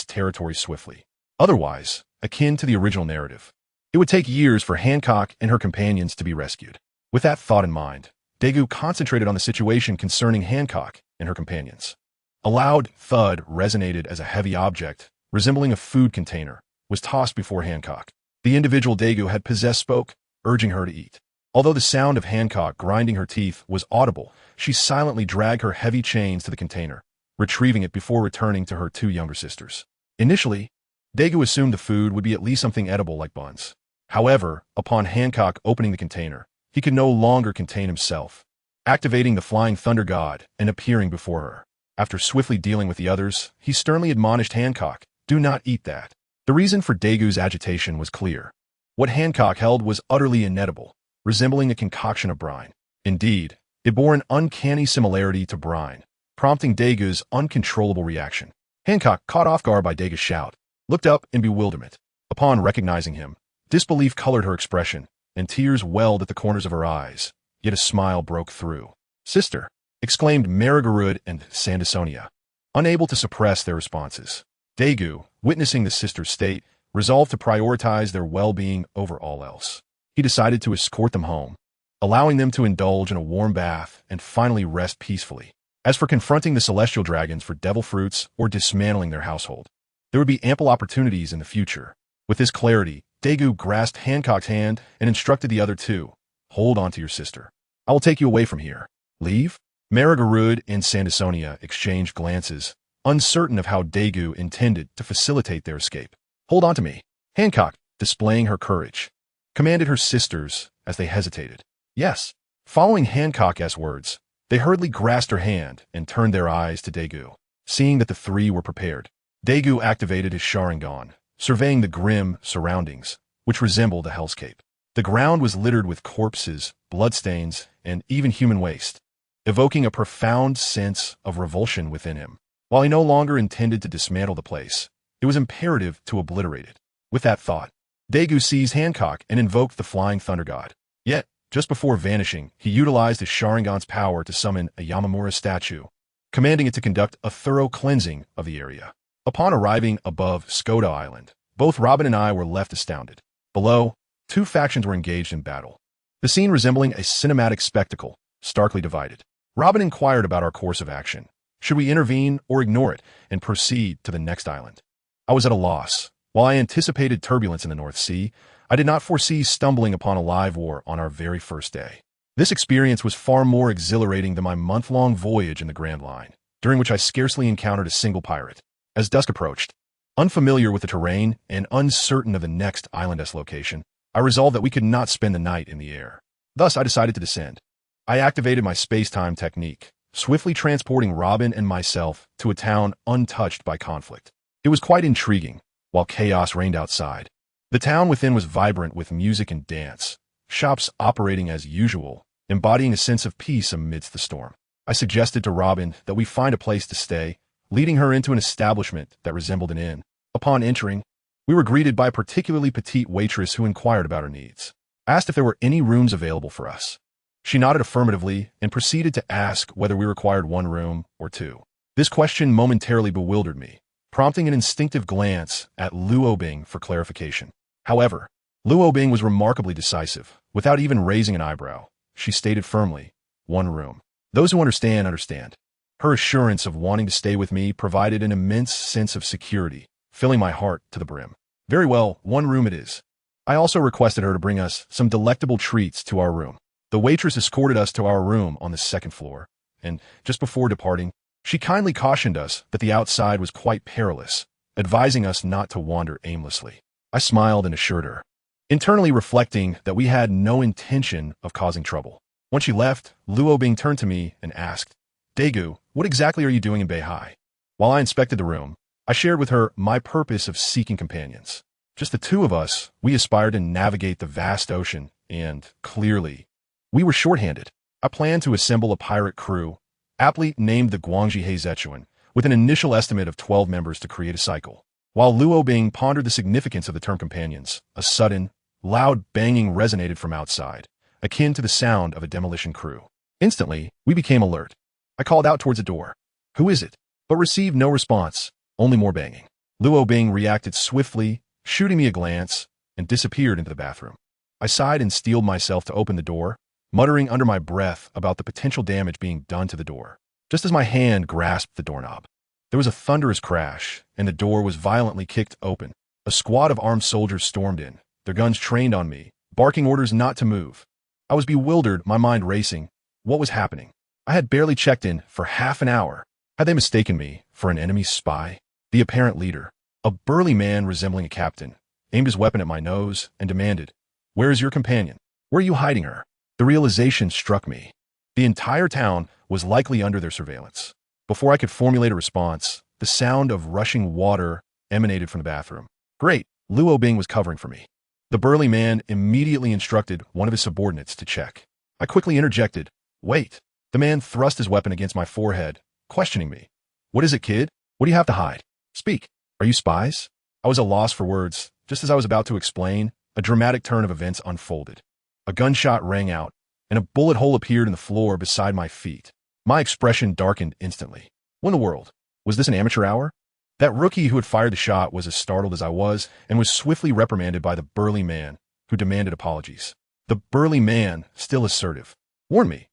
[SPEAKER 1] territory swiftly. Otherwise, akin to the original narrative, it would take years for Hancock and her companions to be rescued. With that thought in mind, Daegu concentrated on the situation concerning Hancock and her companions. A loud thud resonated as a heavy object, resembling a food container, was tossed before Hancock. The individual Daegu had possessed spoke, urging her to eat. Although the sound of Hancock grinding her teeth was audible, she silently dragged her heavy chains to the container, retrieving it before returning to her two younger sisters. Initially, Daegu assumed the food would be at least something edible like buns. However, upon Hancock opening the container, he could no longer contain himself, activating the Flying Thunder God and appearing before her. After swiftly dealing with the others, he sternly admonished Hancock, "Do not eat that." The reason for Daegu's agitation was clear. What Hancock held was utterly inedible, resembling a concoction of brine. Indeed, it bore an uncanny similarity to brine, prompting Daegu's uncontrollable reaction. Hancock, caught off guard by Daegu's shout, looked up in bewilderment. Upon recognizing him, disbelief colored her expression, and tears welled at the corners of her eyes, yet a smile broke through. "Sister!" exclaimed Marigarud and Sandasonia, unable to suppress their responses. Daegu, witnessing the sisters' state, resolved to prioritize their well-being over all else. He decided to escort them home, allowing them to indulge in a warm bath and finally rest peacefully. As for confronting the celestial dragons for devil fruits or dismantling their household, there would be ample opportunities in the future. With this clarity, Daegu grasped Hancock's hand and instructed the other two, "Hold on to your sister. I will take you away from here." "Leave?" Marigarud and Sandasonia exchanged glances, uncertain of how Daegu intended to facilitate their escape. "Hold on to me." Hancock, displaying her courage, commanded her sisters as they hesitated. "Yes." Following Hancock's words, they hurriedly grasped her hand and turned their eyes to Daegu. Seeing that the three were prepared, Daegu activated his Sharingan, surveying the grim surroundings, which resembled a hellscape. The ground was littered with corpses, bloodstains, and even human waste, evoking a profound sense of revulsion within him. While he no longer intended to dismantle the place, it was imperative to obliterate it. With that thought, Daegu seized Hancock and invoked the Flying Thunder God. Yet, just before vanishing, he utilized his Sharingan's power to summon a Yamamura statue, commanding it to conduct a thorough cleansing of the area. Upon arriving above Skoda Island, both Robin and I were left astounded. Below, two factions were engaged in battle, the scene resembling a cinematic spectacle, starkly divided. Robin inquired about our course of action. Should we intervene or ignore it and proceed to the next island? I was at a loss. While I anticipated turbulence in the North Sea, I did not foresee stumbling upon a live war on our very first day. This experience was far more exhilarating than my month-long voyage in the Grand Line, during which I scarcely encountered a single pirate. As dusk approached, unfamiliar with the terrain and uncertain of the next island's location, I resolved that we could not spend the night in the air. Thus, I decided to descend. I activated my space-time technique, swiftly transporting Robin and myself to a town untouched by conflict. It was quite intriguing, while chaos reigned outside. The town within was vibrant with music and dance, shops operating as usual, embodying a sense of peace amidst the storm. I suggested to Robin that we find a place to stay, leading her into an establishment that resembled an inn. Upon entering, we were greeted by a particularly petite waitress who inquired about our needs. I asked if there were any rooms available for us. She nodded affirmatively and proceeded to ask whether we required one room or two. This question momentarily bewildered me, prompting an instinctive glance at Luobing for clarification. However, Luobing was remarkably decisive. Without even raising an eyebrow, she stated firmly, "One room. Those who understand, understand." Her assurance of wanting to stay with me provided an immense sense of security, filling my heart to the brim. "Very well, one room it is." I also requested her to bring us some delectable treats to our room. The waitress escorted us to our room on the second floor, and just before departing, she kindly cautioned us that the outside was quite perilous, advising us not to wander aimlessly. I smiled and assured her, internally reflecting that we had no intention of causing trouble. When she left, Luobing turned to me and asked, "Daegu, what exactly are you doing in Beihai?" While I inspected the room, I shared with her my purpose of seeking companions. Just the two of us, we aspired to navigate the vast ocean, and, clearly, we were shorthanded. I planned to assemble a pirate crew, aptly named the Guangxi Heizechuan, with an initial estimate of 12 members to create a cycle. While Luo Bing pondered the significance of the term companions, a sudden, loud banging resonated from outside, akin to the sound of a demolition crew. Instantly, we became alert. I called out towards the door. "Who is it?" But received no response, only more banging. Luo Bing reacted swiftly, shooting me a glance, and disappeared into the bathroom. I sighed and steeled myself to open the door, muttering under my breath about the potential damage being done to the door. Just as my hand grasped the doorknob, there was a thunderous crash, and the door was violently kicked open. A squad of armed soldiers stormed in, their guns trained on me, barking orders not to move. I was bewildered, my mind racing. What was happening? I had barely checked in for half an hour. Had they mistaken me for an enemy spy? The apparent leader, a burly man resembling a captain, aimed his weapon at my nose and demanded, "Where is your companion? Where are you hiding her?" The realization struck me. The entire town was likely under their surveillance. Before I could formulate a response, the sound of rushing water emanated from the bathroom. Great, Luo Bing was covering for me. The burly man immediately instructed one of his subordinates to check. I quickly interjected, "Wait." The man thrust his weapon against my forehead, questioning me. "What is it, kid? What do you have to hide? Speak. Are you spies?" I was at a loss for words. Just as I was about to explain, a dramatic turn of events unfolded. A gunshot rang out, and a bullet hole appeared in the floor beside my feet. My expression darkened instantly. What in the world? Was this an amateur hour? That rookie who had fired the shot was as startled as I was and was swiftly reprimanded by the burly man, who demanded apologies. The burly man, still assertive, "Warn me.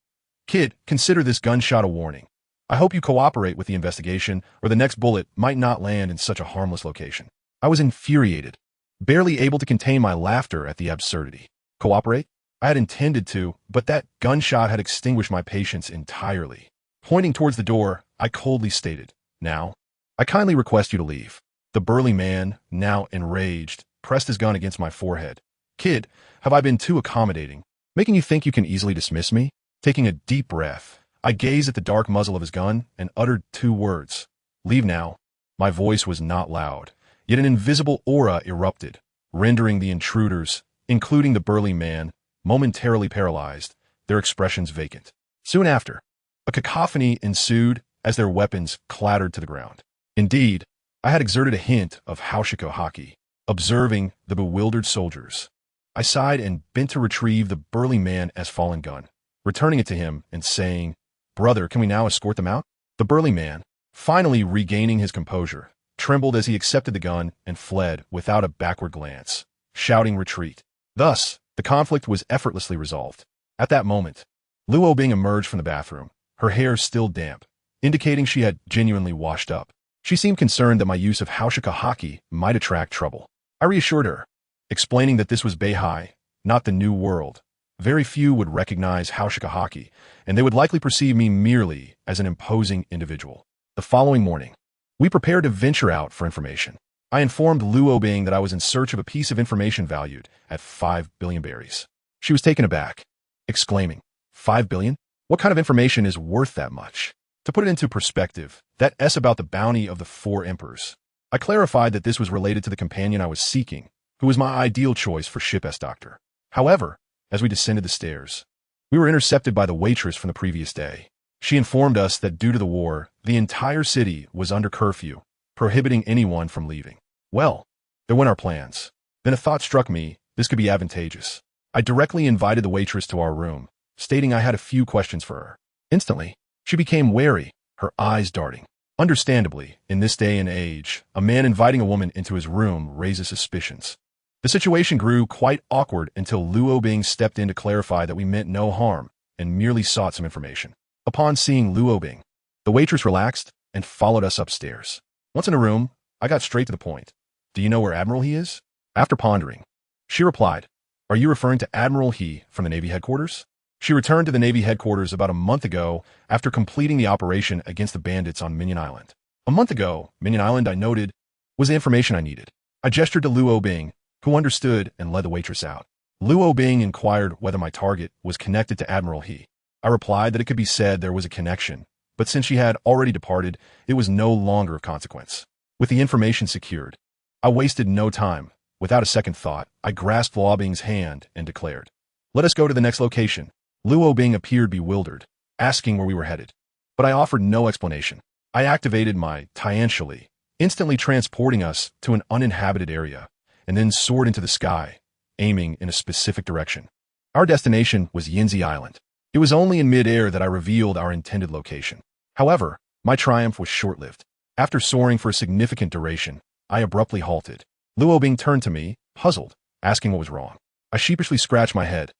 [SPEAKER 1] Kid, consider this gunshot a warning. I hope you cooperate with the investigation, or the next bullet might not land in such a harmless location." I was infuriated, barely able to contain my laughter at the absurdity. Cooperate? I had intended to, but that gunshot had extinguished my patience entirely. Pointing towards the door, I coldly stated, "Now, I kindly request you to leave." The burly man, now enraged, pressed his gun against my forehead. "Kid, have I been too accommodating, making you think you can easily dismiss me?" Taking a deep breath, I gazed at the dark muzzle of his gun and uttered 2 words. "Leave now." My voice was not loud, yet an invisible aura erupted, rendering the intruders, including the burly man, momentarily paralyzed, their expressions vacant. Soon after, a cacophony ensued as their weapons clattered to the ground. Indeed, I had exerted a hint of Haushiko Haki, observing the bewildered soldiers. I sighed and bent to retrieve the burly man's fallen gun, returning it to him and saying, "Brother, can we now escort them out?" The burly man, finally regaining his composure, trembled as he accepted the gun and fled without a backward glance, shouting retreat. Thus, the conflict was effortlessly resolved. At that moment, Luo Bing emerged from the bathroom, her hair still damp, indicating she had genuinely washed up. She seemed concerned that my use of Haushika Haki might attract trouble. I reassured her, explaining that this was Beihai, not the New World. Very few would recognize Haushika Haki, and they would likely perceive me merely as an imposing individual. The following morning, we prepared to venture out for information. I informed Luo Bing that I was in search of a piece of information valued at 5 billion berries. She was taken aback, exclaiming, 5 billion? What kind of information is worth that much? To put it into perspective, that S about the bounty of the 4 emperors. I clarified that this was related to the companion I was seeking, who was my ideal choice for Ship S Doctor. However, as we descended the stairs, we were intercepted by the waitress from the previous day. She informed us that due to the war, the entire city was under curfew, prohibiting anyone from leaving. Well, there went our plans. Then a thought struck me, this could be advantageous. I directly invited the waitress to our room, stating I had a few questions for her. Instantly, she became wary, her eyes darting. Understandably, in this day and age, a man inviting a woman into his room raises suspicions. The situation grew quite awkward until Luo Bing stepped in to clarify that we meant no harm and merely sought some information. Upon seeing Luo Bing, the waitress relaxed and followed us upstairs. Once in a room, I got straight to the point. "Do you know where Admiral He is?" After pondering, she replied, "Are you referring to Admiral He from the Navy headquarters?" She returned to the Navy headquarters about a month ago after completing the operation against the bandits on Minion Island. A month ago, Minion Island, I noted, was the information I needed. I gestured to Luo Bing, who understood and led the waitress out. Luo Bing inquired whether my target was connected to Admiral He. I replied that it could be said there was a connection, but since she had already departed, it was no longer of consequence. With the information secured, I wasted no time. Without a second thought, I grasped Luo Bing's hand and declared, "Let us go to the next location." Luo Bing appeared bewildered, asking where we were headed. but I offered no explanation. I activated my Tiantially, instantly transporting us to an uninhabited area, and then soared into the sky, aiming in a specific direction. Our destination was Yinzi Island. It was only in mid-air that I revealed our intended location. However, my triumph was short-lived. After soaring for a significant duration, I abruptly halted. Luo Bing turned to me, puzzled, asking what was wrong. I sheepishly scratched my head.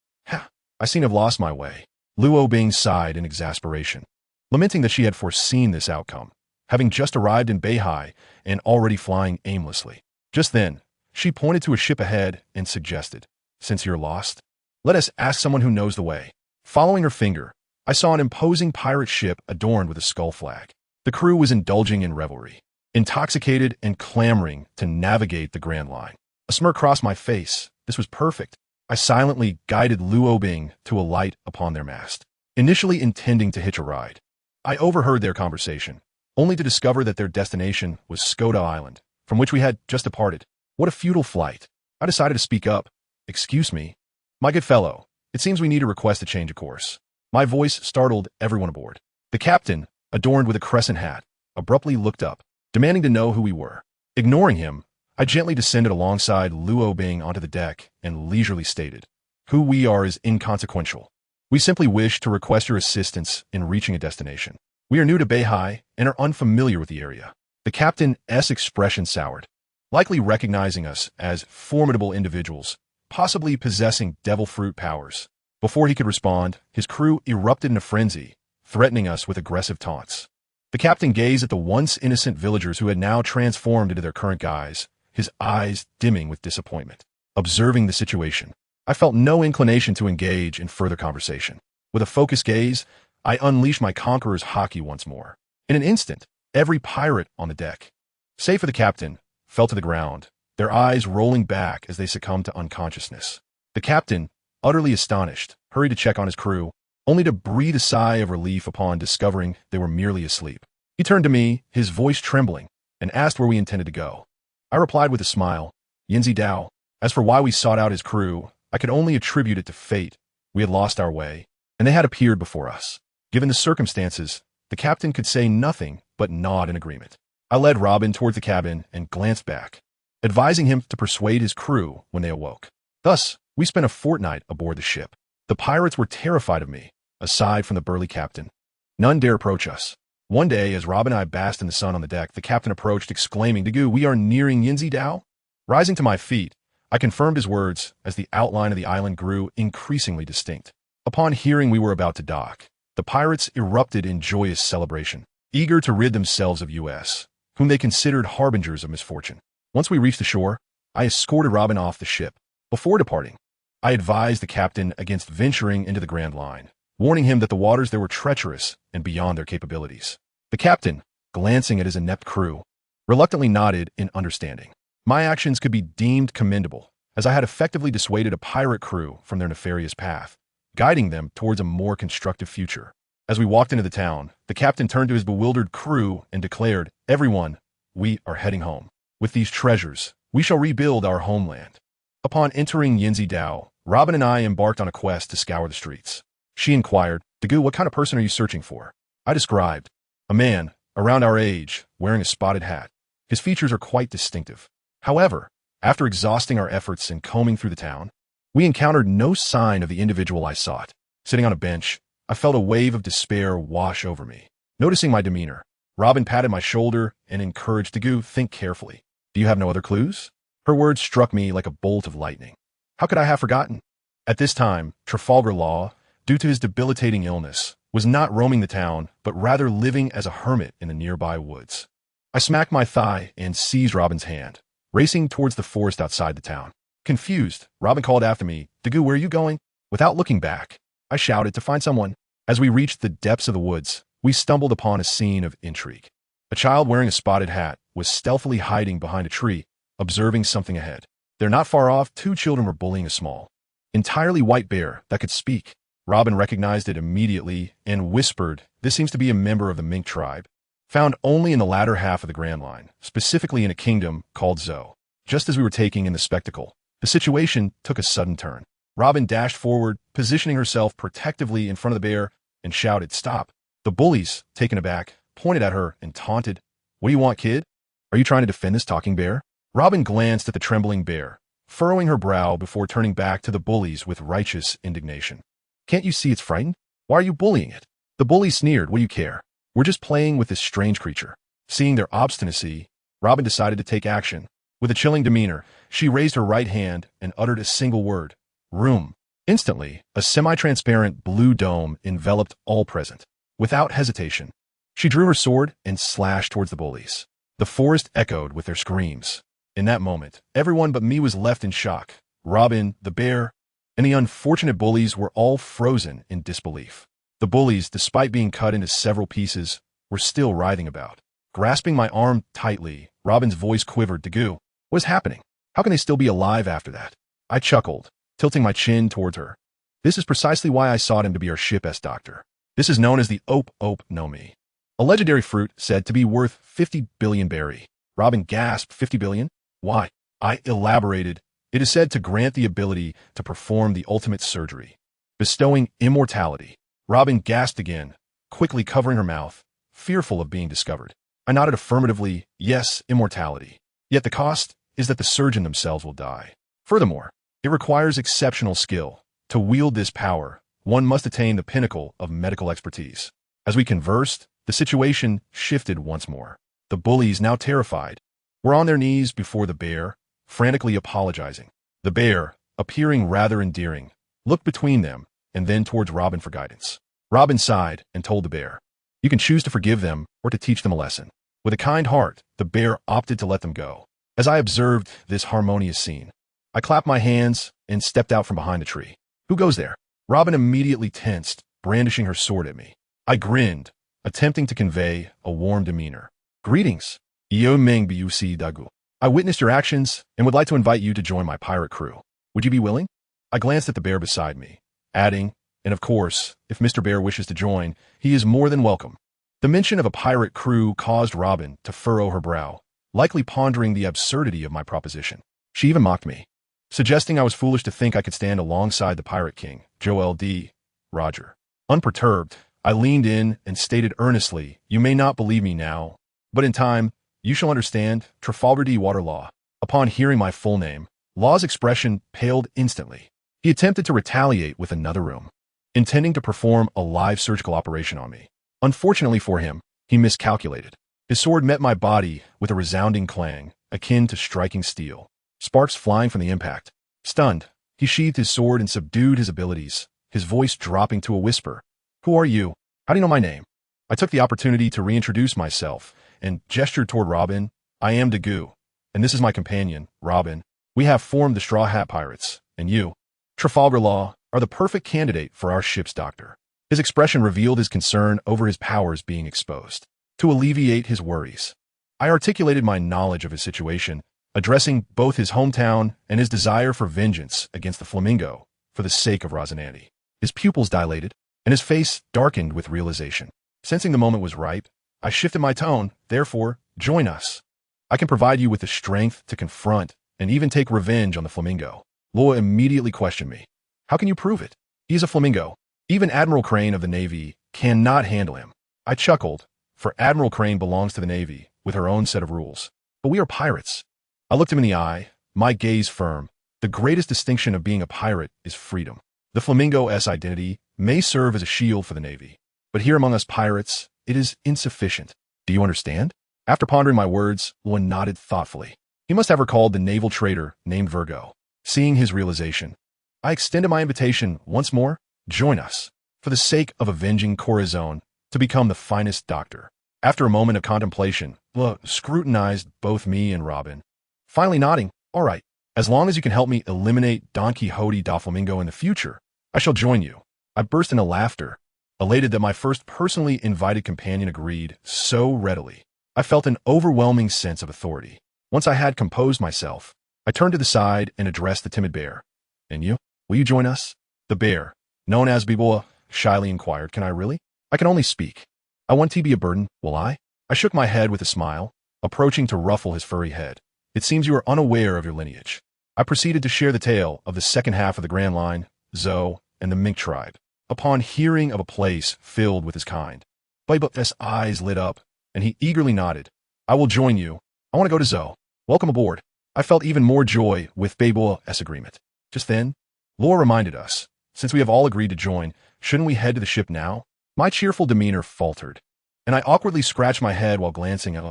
[SPEAKER 1] I seem to have lost my way. Luo Bing sighed in exasperation, lamenting that she had foreseen this outcome, having just arrived in Beihai and already flying aimlessly. Just then, she pointed to a ship ahead and suggested, "Since you're lost, let us ask someone who knows the way." Following her finger, I saw an imposing pirate ship adorned with a skull flag. The crew was indulging in revelry, intoxicated and clamoring to navigate the Grand Line. A smirk crossed my face. This was perfect. I silently guided Luo Bing to alight upon their mast, initially intending to hitch a ride. I overheard their conversation, only to discover that their destination was Skoda Island, from which we had just departed. What a futile flight. I decided to speak up. "Excuse me, my good fellow, it seems we need to request a change of course." My voice startled everyone aboard. The captain, adorned with a crescent hat, abruptly looked up, demanding to know who we were. Ignoring him, I gently descended alongside Luo Bing onto the deck and leisurely stated, "Who we are is inconsequential. We simply wish to request your assistance in reaching a destination. We are new to Beihai and are unfamiliar with the area." The captain's expression soured, likely recognizing us as formidable individuals, possibly possessing devil fruit powers. Before he could respond, his crew erupted in a frenzy, threatening us with aggressive taunts. The captain gazed at the once innocent villagers who had now transformed into their current guise, his eyes dimming with disappointment. Observing the situation, I felt no inclination to engage in further conversation. With a focused gaze, I unleashed my conqueror's haki once more. In an instant, every pirate on the deck, save for the captain, fell to the ground, their eyes rolling back as they succumbed to unconsciousness. The captain, utterly astonished, hurried to check on his crew, only to breathe a sigh of relief upon discovering they were merely asleep. He turned to me, his voice trembling, and asked where we intended to go. I replied with a smile, "Yinzi Dao." As for why we sought out his crew, I could only attribute it to fate. We had lost our way, and they had appeared before us. Given the circumstances, the captain could say nothing but nod in agreement. I led Robin towards the cabin and glanced back, advising him to persuade his crew when they awoke. Thus, we spent a fortnight aboard the ship. The pirates were terrified of me, aside from the burly captain. None dare approach us. One day, as Robin and I basked in the sun on the deck, the captain approached, exclaiming, "Dagu, we are nearing Yinzi Dao." Rising to my feet, I confirmed his words as the outline of the island grew increasingly distinct. Upon hearing we were about to dock, the pirates erupted in joyous celebration, eager to rid themselves of us, whom they considered harbingers of misfortune. Once we reached the shore, I escorted Robin off the ship. Before departing, I advised the captain against venturing into the Grand Line, warning him that the waters there were treacherous and beyond their capabilities. The captain, glancing at his inept crew, reluctantly nodded in understanding. My actions could be deemed commendable, as I had effectively dissuaded a pirate crew from their nefarious path, guiding them towards a more constructive future. As we walked into the town, the captain turned to his bewildered crew and declared, "Everyone, we are heading home. With these treasures, we shall rebuild our homeland." Upon entering Yinzi Dao, Robin and I embarked on a quest to scour the streets. She inquired, "Dagu, what kind of person are you searching for?" I described, "A man, around our age, wearing a spotted hat. His features are quite distinctive." However, after exhausting our efforts and combing through the town, we encountered no sign of the individual I sought. Sitting on a bench, I felt a wave of despair wash over me. Noticing my demeanor, Robin patted my shoulder and encouraged, "Dagu, think carefully. Do you have no other clues?" Her words struck me like a bolt of lightning. How could I have forgotten? At this time, Trafalgar Law, due to his debilitating illness, was not roaming the town, but rather living as a hermit in the nearby woods. I smacked my thigh and seized Robin's hand, racing towards the forest outside the town. Confused, Robin called after me, "Dagu, where are you going?" Without looking back, I shouted to find someone. As we reached the depths of the woods, we stumbled upon a scene of intrigue. A child wearing a spotted hat was stealthily hiding behind a tree, observing something ahead. There, not far off, two children were bullying a small, entirely white bear that could speak. Robin recognized it immediately and whispered, "This seems to be a member of the mink tribe, found only in the latter half of the Grand Line, specifically in a kingdom called Zhou." Just as we were taking in the spectacle, the situation took a sudden turn. Robin dashed forward, positioning herself protectively in front of the bear, and shouted, "Stop." The The bullies, taken aback, pointed at her and taunted. What do you want, kid? Are you trying to defend this talking bear? Robin glanced at the trembling bear, furrowing her brow before turning back to the bullies with righteous indignation. Can't you see it's frightened? Why are you bullying it? The bullies sneered. What do you care? We're just playing with this strange creature. Seeing their obstinacy, Robin decided to take action. With a chilling demeanor, she raised her right hand and uttered a single word. Room. Instantly, a semi-transparent blue dome enveloped all present. Without hesitation, she drew her sword and slashed towards the bullies. The forest echoed with their screams. In that moment, everyone but me was left in shock. Robin, the bear, and the unfortunate bullies were all frozen in disbelief. The bullies, despite being cut into several pieces, were still writhing about. Grasping my arm tightly, Robin's voice quivered. Dagu, what is happening? How can they still be alive after that? I chuckled, tilting my chin towards her. This is precisely why I sought him to be our ship's doctor. This is known as the Ope no Mi, a legendary fruit said to be worth 50 billion berry. Robin gasped. 50 billion? Why? I elaborated. It is said to grant the ability to perform the ultimate surgery, bestowing immortality. Robin gasped again, quickly covering her mouth, fearful of being discovered. I nodded affirmatively. Yes, immortality. Yet the cost is that the surgeon themselves will die. Furthermore, it requires exceptional skill. To wield this power, one must attain the pinnacle of medical expertise. As we conversed, the situation shifted once more. The bullies, now terrified, were on their knees before the bear, frantically apologizing. The bear, appearing rather endearing, looked between them and then towards Robin for guidance. Robin sighed and told the bear, you can choose to forgive them or to teach them a lesson. With a kind heart, the bear opted to let them go. As I observed this harmonious scene, I clapped my hands and stepped out from behind the tree. Who goes there? Robin immediately tensed, brandishing her sword at me. I grinned, attempting to convey a warm demeanor. Greetings. Iyo Ming Buc Dagu. I witnessed your actions and would like to invite you to join my pirate crew. Would you be willing? I glanced at the bear beside me, adding, and of course, if Mr. Bear wishes to join, he is more than welcome. The mention of a pirate crew caused Robin to furrow her brow, likely pondering the absurdity of my proposition. She even mocked me, suggesting I was foolish to think I could stand alongside the Pirate King, Joel D. Roger. Unperturbed, I leaned in and stated earnestly, you may not believe me now, but in time, you shall understand. Trafalgar D. Waterlaw. Upon hearing my full name, Law's expression paled instantly. He attempted to retaliate with another room, intending to perform a live surgical operation on me. Unfortunately for him, he miscalculated. His sword met my body with a resounding clang, akin to striking steel, sparks flying from the impact. Stunned, he sheathed his sword and subdued his abilities, his voice dropping to a whisper. Who are you? How do you know my name? I took the opportunity to reintroduce myself and gestured toward Robin. I am Dagu, and this is my companion, Robin. We have formed the Straw Hat Pirates, and you, Trafalgar Law, are the perfect candidate for our ship's doctor. His expression revealed his concern over his powers being exposed. To alleviate his worries, I articulated my knowledge of his situation, addressing both his hometown and his desire for vengeance against the Flamingo for the sake of Rosinante. His pupils dilated, and his face darkened with realization. Sensing the moment was ripe, I shifted my tone. Therefore, join us. I can provide you with the strength to confront and even take revenge on the Flamingo. Loa immediately questioned me. How can you prove it? He is a Flamingo. Even Admiral Crane of the Navy cannot handle him. I chuckled, for Admiral Crane belongs to the Navy with her own set of rules. But we are pirates. I looked him in the eye, my gaze firm. The greatest distinction of being a pirate is freedom. The Flamingo's identity may serve as a shield for the Navy, but here among us pirates, it is insufficient. Do you understand? After pondering my words, Loa nodded thoughtfully. He must have recalled the naval trader named Virgo. Seeing his realization, I extended my invitation once more. Join us, for the sake of avenging Corazon, to become the finest doctor. After a moment of contemplation, Loa scrutinized both me and Robin, finally nodding. All right, as long as you can help me eliminate Don Quixote da Flamingo in the future, I shall join you. I burst into laughter, elated that my first personally invited companion agreed so readily. I felt an overwhelming sense of authority. Once I had composed myself, I turned to the side and addressed the timid bear. And you? Will you join us? The bear, known as Biboa, shyly inquired. Can I really? I can only speak. I want to be a burden, will I? I shook my head with a smile, approaching to ruffle his furry head. It seems you are unaware of your lineage. I proceeded to share the tale of the second half of the Grand Line, Zoe, and the mink tribe. Upon hearing of a place filled with his kind, Baibo's eyes lit up, and he eagerly nodded. I will join you. I want to go to Zoo. Welcome aboard. I felt even more joy with Baibo's agreement. Just then, Laura reminded us, since we have all agreed to join, shouldn't we head to the ship now? My cheerful demeanor faltered, and I awkwardly scratched my head while glancing at,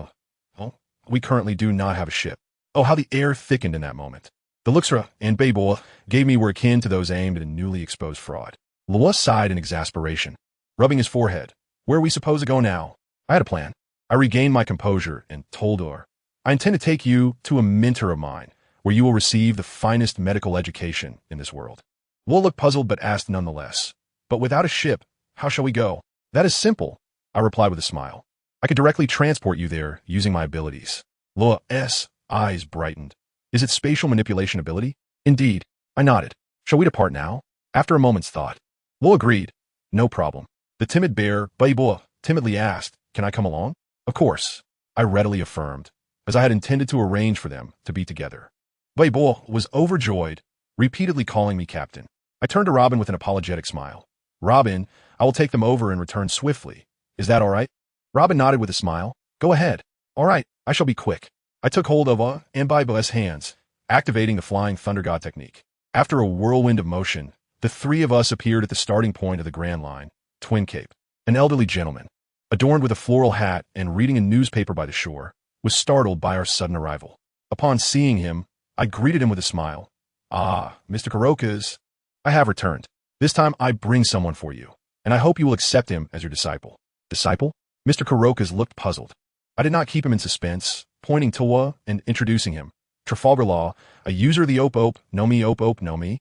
[SPEAKER 1] we currently do not have a ship. Oh, how the air thickened in that moment. The looks and Baibo gave me were akin to those aimed at a newly exposed fraud. Laura sighed in exasperation, rubbing his forehead. Where are we supposed to go now? I had a plan. I regained my composure and told her, I intend to take you to a mentor of mine, where you will receive the finest medical education in this world. Laura looked puzzled but asked nonetheless, but without a ship, how shall we go? That is simple, I replied with a smile. I could directly transport you there using my abilities. Laura's eyes brightened. Is it spatial manipulation ability? Indeed. I nodded. Shall we depart now? After a moment's thought. Laura agreed. No problem. The timid bear, Baibo, timidly asked, can I come along? Of course. I readily affirmed, as I had intended to arrange for them to be together. Baibo was overjoyed, repeatedly calling me captain. I turned to Robin with an apologetic smile. Robin, I will take them over and return swiftly. Is that all right? Robin nodded with a smile. Go ahead. All right, I shall be quick. I took hold of and Baibo's hands, activating the Flying Thunder God technique. After a whirlwind of motion, the three of us appeared at the starting point of the Grand Line, Twin Cape. An elderly gentleman, adorned with a floral hat and reading a newspaper by the shore, was startled by our sudden arrival. Upon seeing him, I greeted him with a smile. Ah, Mr. Kuroka's. I have returned. This time I bring someone for you, and I hope you will accept him as your disciple. Disciple? Mr. Kuroka's looked puzzled. I did not keep him in suspense, pointing to Wa and introducing him. Trafalgar Law, a user of the Op, know me, Op, know me.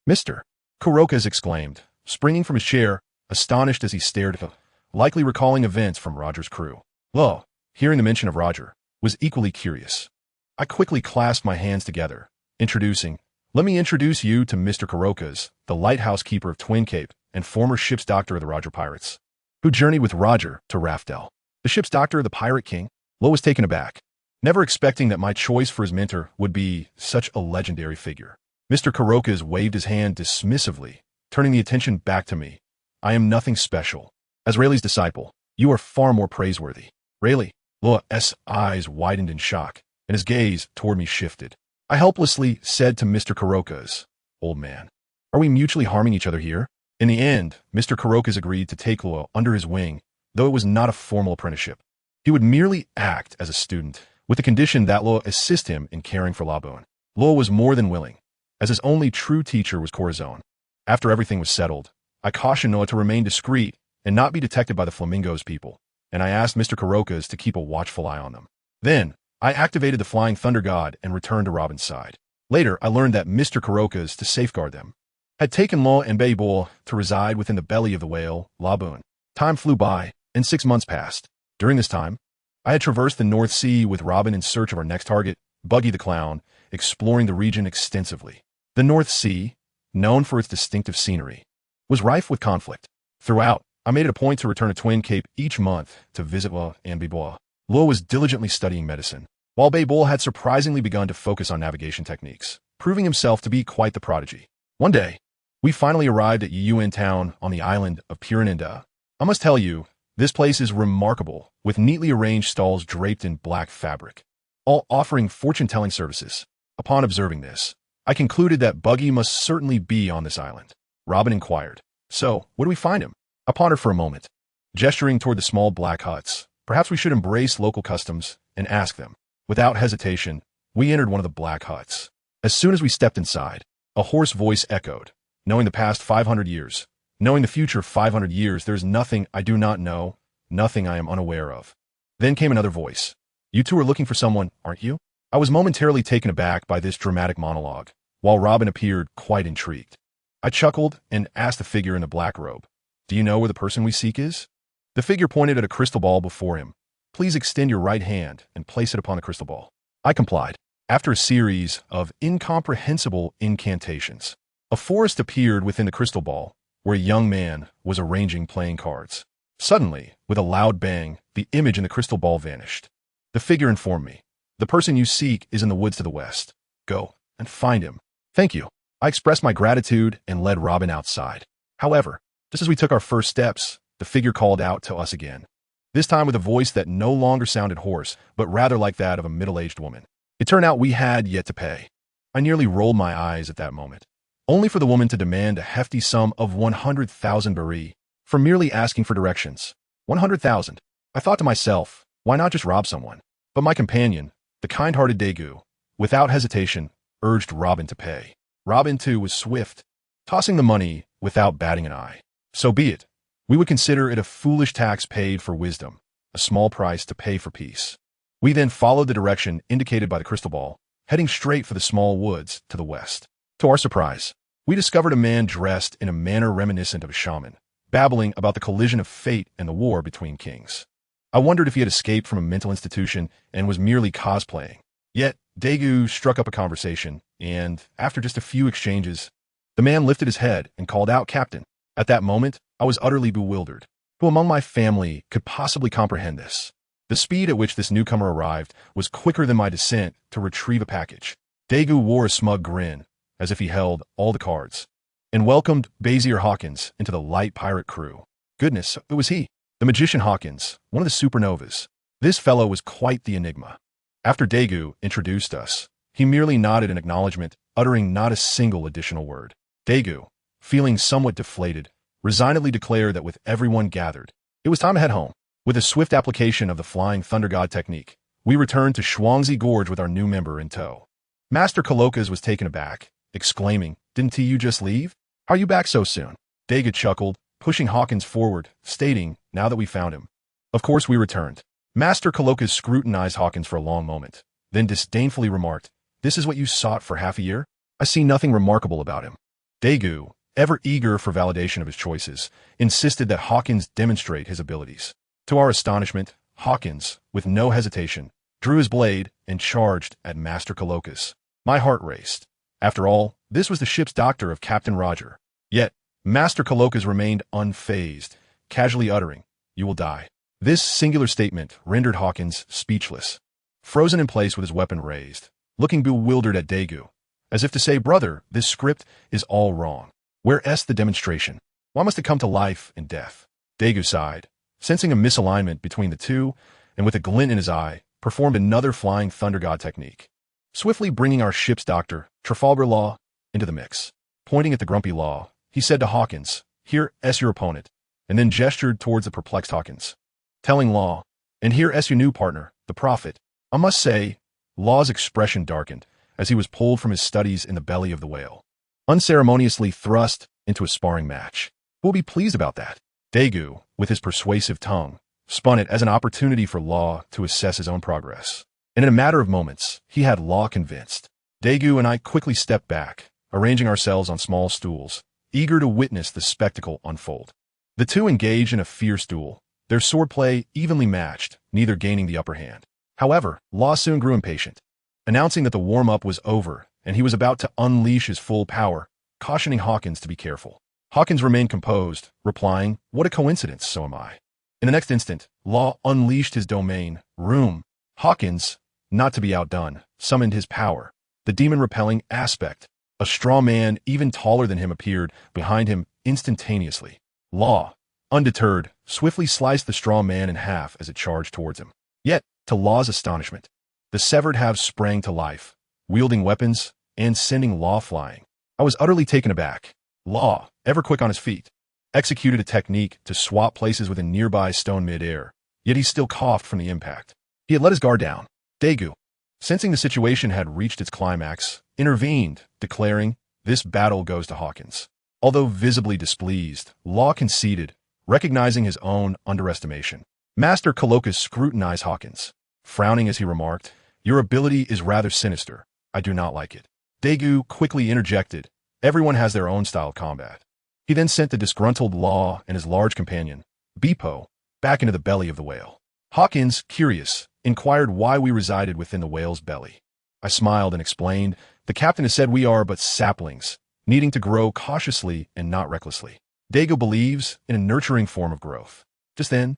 [SPEAKER 1] Mr. Kuroka's exclaimed, springing from his chair, astonished as he stared at him, likely recalling events from Roger's crew. Lo, hearing the mention of Roger, was equally curious. I quickly clasped my hands together, introducing, let me introduce you to Mr. Kuroka's, the lighthouse keeper of Twin Cape and former ship's doctor of the Roger Pirates, who journeyed with Roger to Raftel. The ship's doctor of the Pirate King? Lo was taken aback, never expecting that my choice for his mentor would be such a legendary figure. Mr. Kuroka's waved his hand dismissively, turning the attention back to me. I am nothing special. As Rayleigh's disciple, you are far more praiseworthy. Rayleigh, Loa's eyes widened in shock, and his gaze toward me shifted. I helplessly said to Mr. Kuroka's, old man, are we mutually harming each other here? In the end, Mr. Kuroka's agreed to take Loa under his wing, though it was not a formal apprenticeship. He would merely act as a student, with the condition that Loa assist him in caring for Laboon. Loa was more than willing, as his only true teacher was Corazon. After everything was settled, I cautioned Noah to remain discreet and not be detected by the Flamingo's people, and I asked Mr. Kuroka's to keep a watchful eye on them. Then, I activated the Flying Thunder God and returned to Robin's side. Later, I learned that Mr. Kuroka's, to safeguard them, had taken Law and Baibo to reside within the belly of the whale, Laboon. Time flew by, and 6 months passed. During this time, I had traversed the North Sea with Robin in search of our next target, Buggy the Clown, exploring the region extensively. The North Sea, known for its distinctive scenery, was rife with conflict. Throughout, I made it a point to return to Twin Cape each month to visit Law and Baibo. Law was diligently studying medicine, while Baibo had surprisingly begun to focus on navigation techniques, proving himself to be quite the prodigy. One day, we finally arrived at Yuen Town on the island of Pyraninda. I must tell you, this place is remarkable, with neatly arranged stalls draped in black fabric, all offering fortune-telling services. Upon observing this, I concluded that Buggy must certainly be on this island. Robin inquired, so, where do we find him? I pondered for a moment, gesturing toward the small black huts. Perhaps we should embrace local customs and ask them. Without hesitation, we entered one of the black huts. As soon as we stepped inside, a hoarse voice echoed, knowing the past 500 years, knowing the future 500 years, there is nothing I do not know, nothing I am unaware of. Then came another voice. You two are looking for someone, aren't you? I was momentarily taken aback by this dramatic monologue, while Robin appeared quite intrigued. I chuckled and asked the figure in the black robe, do you know where the person we seek is? The figure pointed at a crystal ball before him. Please extend your right hand and place it upon the crystal ball. I complied. After a series of incomprehensible incantations, a forest appeared within the crystal ball, where a young man was arranging playing cards. Suddenly, with a loud bang, the image in the crystal ball vanished. The figure informed me, the person you seek is in the woods to the west. Go and find him. Thank you. I expressed my gratitude and led Robin outside. However, just as we took our first steps, the figure called out to us again. this time with a voice that no longer sounded hoarse, but rather like that of a middle-aged woman. It turned out we had yet to pay. I nearly rolled my eyes at that moment, only for the woman to demand a hefty sum of 100,000 bari for merely asking for directions. 100,000. I thought to myself, why not just rob someone? But my companion, the kind-hearted Daegu, without hesitation, urged Robin to pay. Robin, too, was swift, tossing the money without batting an eye. So be it. We would consider it a foolish tax paid for wisdom, a small price to pay for peace. We then followed the direction indicated by the crystal ball, heading straight for the small woods to the west. To our surprise, we discovered a man dressed in a manner reminiscent of a shaman, babbling about the collision of fate and the war between kings. I wondered if he had escaped from a mental institution and was merely cosplaying. Yet, Daegu struck up a conversation, and, after just a few exchanges, the man lifted his head and called out, "Captain." At that moment, I was utterly bewildered. Who among my family could possibly comprehend this? The speed at which this newcomer arrived was quicker than my descent to retrieve a package. Daegu wore a smug grin, as if he held all the cards, and welcomed Bazier Hawkins into the light pirate crew. Goodness, it was he, the magician Hawkins, one of the supernovas. This fellow was quite the enigma. After Daegu introduced us, he merely nodded in acknowledgement, uttering not a single additional word. Daegu, feeling somewhat deflated, resignedly declared that with everyone gathered, it was time to head home. With a swift application of the Flying Thunder God technique, we returned to Shuangzi Gorge with our new member in tow. Master Kalokas was taken aback, exclaiming, "Didn't you just leave? How are you back so soon?" Daegu chuckled, pushing Hawkins forward, stating, "Now that we found him." Of course we returned. Master Kalokas scrutinized Hawkins for a long moment, then disdainfully remarked, "This is what you sought for half a year? I see nothing remarkable about him." Daegu, ever eager for validation of his choices, insisted that Hawkins demonstrate his abilities. To our astonishment, Hawkins, with no hesitation, drew his blade and charged at Master Kalokas. My heart raced. After all, this was the ship's doctor of Captain Roger. Yet, Master Kalokas remained unfazed, casually uttering, "You will die." This singular statement rendered Hawkins speechless, frozen in place with his weapon raised, looking bewildered at Daegu, as if to say, "Brother, this script is all wrong. Where's the demonstration? Why must it come to life and death?" Daegu sighed, sensing a misalignment between the two, and with a glint in his eye, performed another Flying Thunder God technique, swiftly bringing our ship's doctor, Trafalgar Law, into the mix. Pointing at the grumpy Law, he said to Hawkins, "Here's your opponent," and then gestured towards the perplexed Hawkins, telling Law, "And here's your new partner, the Prophet." I must say, Law's expression darkened as he was pulled from his studies in the belly of the whale, unceremoniously thrust into a sparring match. Who'll be pleased about that? Daegu, with his persuasive tongue, spun it as an opportunity for Law to assess his own progress. And in a matter of moments, he had Law convinced. Daegu and I quickly stepped back, arranging ourselves on small stools, eager to witness the spectacle unfold. The two engaged in a fierce duel, their swordplay evenly matched, neither gaining the upper hand. However, Law soon grew impatient, announcing that the warm-up was over and he was about to unleash his full power, cautioning Hawkins to be careful. Hawkins remained composed, replying, "What a coincidence, so am I." In the next instant, Law unleashed his domain, Room. Hawkins, not to be outdone, summoned his power, the demon-repelling aspect. A straw man even taller than him appeared behind him instantaneously. Law, undeterred, swiftly sliced the straw man in half as it charged towards him. Yet, to Law's astonishment, the severed halves sprang to life, wielding weapons and sending Law flying. I was utterly taken aback. Law, ever quick on his feet, executed a technique to swap places with a nearby stone mid-air, yet he still coughed from the impact. He had let his guard down. Daegu, sensing the situation had reached its climax, intervened, declaring, "This battle goes to Hawkins." Although visibly displeased, Law conceded, recognizing his own underestimation. Master Kalokas scrutinized Hawkins, frowning as he remarked, "Your ability is rather sinister. I do not like it." Daegu quickly interjected, "Everyone has their own style of combat." He then sent the disgruntled Law and his large companion, Bepo, back into the belly of the whale. Hawkins, curious, inquired why we resided within the whale's belly. I smiled and explained, "The captain has said we are but saplings, needing to grow cautiously and not recklessly. Daegu believes in a nurturing form of growth." Just then,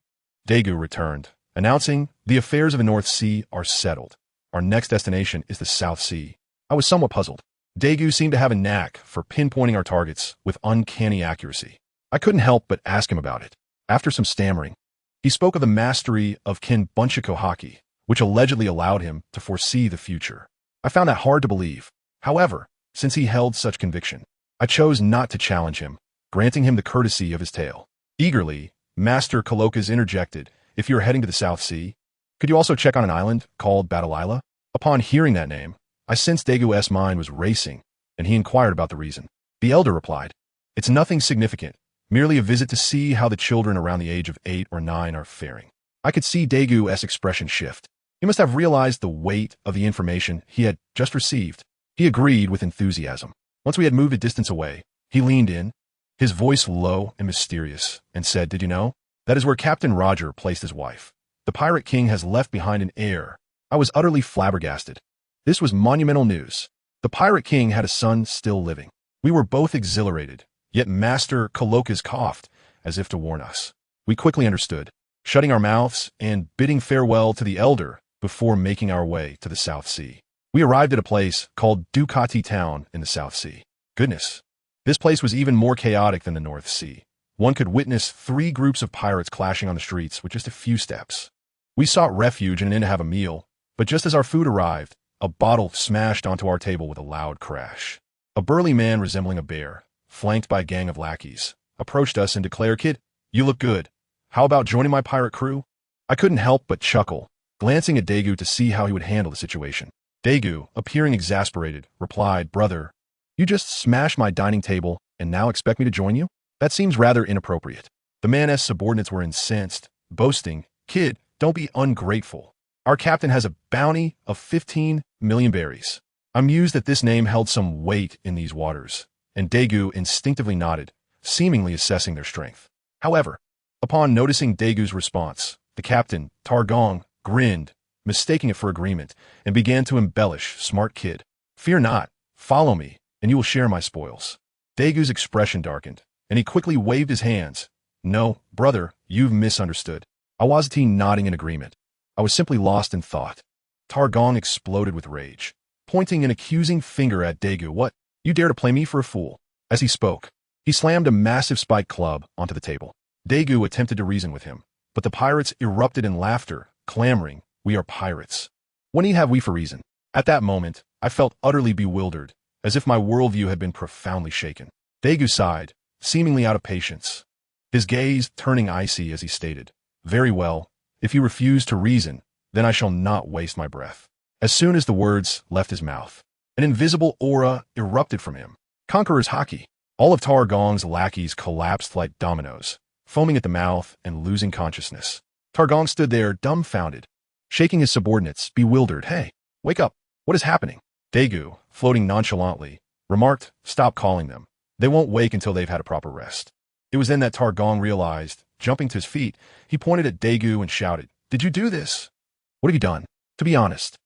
[SPEAKER 1] Daegu returned, announcing, "The affairs of the North Sea are settled. Our next destination is the South Sea." I was somewhat puzzled. Daegu seemed to have a knack for pinpointing our targets with uncanny accuracy. I couldn't help but ask him about it. After some stammering, He spoke of the mastery of Kin Bunchiko haki, which allegedly allowed him to foresee the future. I found that hard to believe. However, since he held such conviction, I chose not to challenge him, granting him the courtesy of his tale. Eagerly, Master Kalokas interjected, "If you're heading to the South Sea, could you also check on an island called Batalila?" Upon hearing that name, I sensed Dagu's mind was racing, and he inquired about the reason. The elder replied, "It's nothing significant, merely a visit to see how the children around the age of 8 or 9 are faring." I could see Dagu's expression shift. He must have realized the weight of the information he had just received. He agreed with enthusiasm. Once we had moved a distance away, he leaned in, his voice low and mysterious, and said, "Did you know? That is where Captain Roger placed his wife. The Pirate King has left behind an heir." I was utterly flabbergasted. This was monumental news. The Pirate King had a son still living. We were both exhilarated, yet Master Kalokas coughed, as if to warn us. We quickly understood, shutting our mouths and bidding farewell to the elder before making our way to the South Sea. We arrived at a place called Ducati Town in the South Sea. Goodness, this place was even more chaotic than the North Sea. One could witness 3 groups of pirates clashing on the streets with just a few steps. We sought refuge in an inn to have a meal, but just as our food arrived, a bottle smashed onto our table with a loud crash. A burly man resembling a bear, flanked by a gang of lackeys, approached us and declared, "Kid, you look good. How about joining my pirate crew?" I couldn't help but chuckle, glancing at Dagu to see how he would handle the situation. Dagu, appearing exasperated, replied, "Brother, you just smashed my dining table and now expect me to join you? That seems rather inappropriate." The man's subordinates were incensed, boasting, "Kid, don't be ungrateful. Our captain has a bounty of 15 million berries." I'm mused that this name held some weight in these waters, and Dagu instinctively nodded, seemingly assessing their strength. However, upon noticing Dagu's response, the captain, Targong, grinned, mistaking it for agreement, and began to embellish, "Smart kid. Fear not, follow me, and you will share my spoils." Dagu's expression darkened, and he quickly waved his hands. "No, brother, you've misunderstood." I wasn't nodding in agreement. I was simply lost in thought. Targong exploded with rage, pointing an accusing finger at Dagu. "What? You dare to play me for a fool?" As he spoke, he slammed a massive spiked club onto the table. Dagu attempted to reason with him, but the pirates erupted in laughter, clamoring, "We are pirates. What need have we for reason?" At that moment, I felt utterly bewildered, as if my worldview had been profoundly shaken. Dagu sighed, seemingly out of patience, his gaze turning icy as he stated, "Very well, if you refuse to reason, then I shall not waste my breath." As soon as the words left his mouth, an invisible aura erupted from him. Conqueror's haki. All of Targong's lackeys collapsed like dominoes, foaming at the mouth and losing consciousness. Targong stood there dumbfounded, shaking his subordinates, bewildered. "Hey, wake up. What is happening?" Dagu, floating nonchalantly, remarked, "Stop calling them. They won't wake until they've had a proper rest." It was then that Targong realized. Jumping to his feet, he pointed at Dagu and shouted, "Did you do this? What have you done?" To be honest,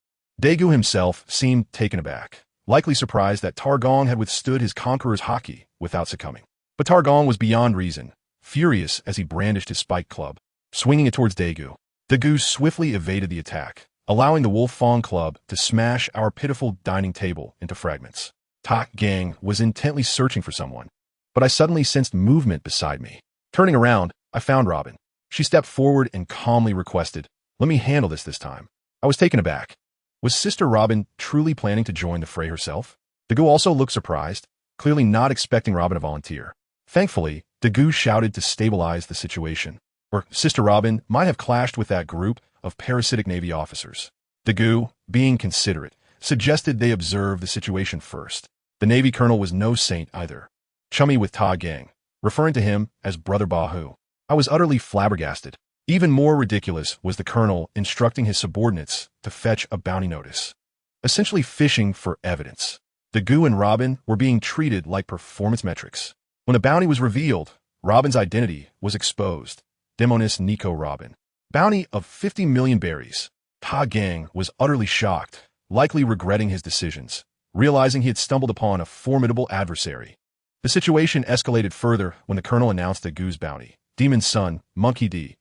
[SPEAKER 1] Dagu himself seemed taken aback, likely surprised that Targong had withstood his conqueror's haki without succumbing. But Targong was beyond reason, furious as he brandished his spiked club, swinging it towards Dagu. Dagu swiftly evaded the attack, allowing the Wolf Fong club to smash our pitiful dining table into fragments. Tak Gang was intently searching for someone, but I suddenly sensed movement beside me. Turning around, I found Robin. She stepped forward and calmly requested, "Let me handle this time." I was taken aback. Was Sister Robin truly planning to join the fray herself? Dagu also looked surprised, clearly not expecting Robin to volunteer. Thankfully, Dagu shouted to stabilize the situation, or Sister Robin might have clashed with that group of parasitic Navy officers. Dagu, being considerate, suggested they observe the situation first. The Navy colonel was no saint either, chummy with Ta Gang, referring to him as Brother Bahu. I was utterly flabbergasted. Even more ridiculous was the colonel instructing his subordinates to fetch a bounty notice, essentially fishing for evidence. Dagu and Robin were being treated like performance metrics. When the bounty was revealed, Robin's identity was exposed. Demonis Nico Robin. Bounty of 50 million berries. Ta Gang was utterly shocked, likely regretting his decisions, realizing he had stumbled upon a formidable adversary. The situation escalated further when the colonel announced Dagu's bounty. Demon's son, Monkey D.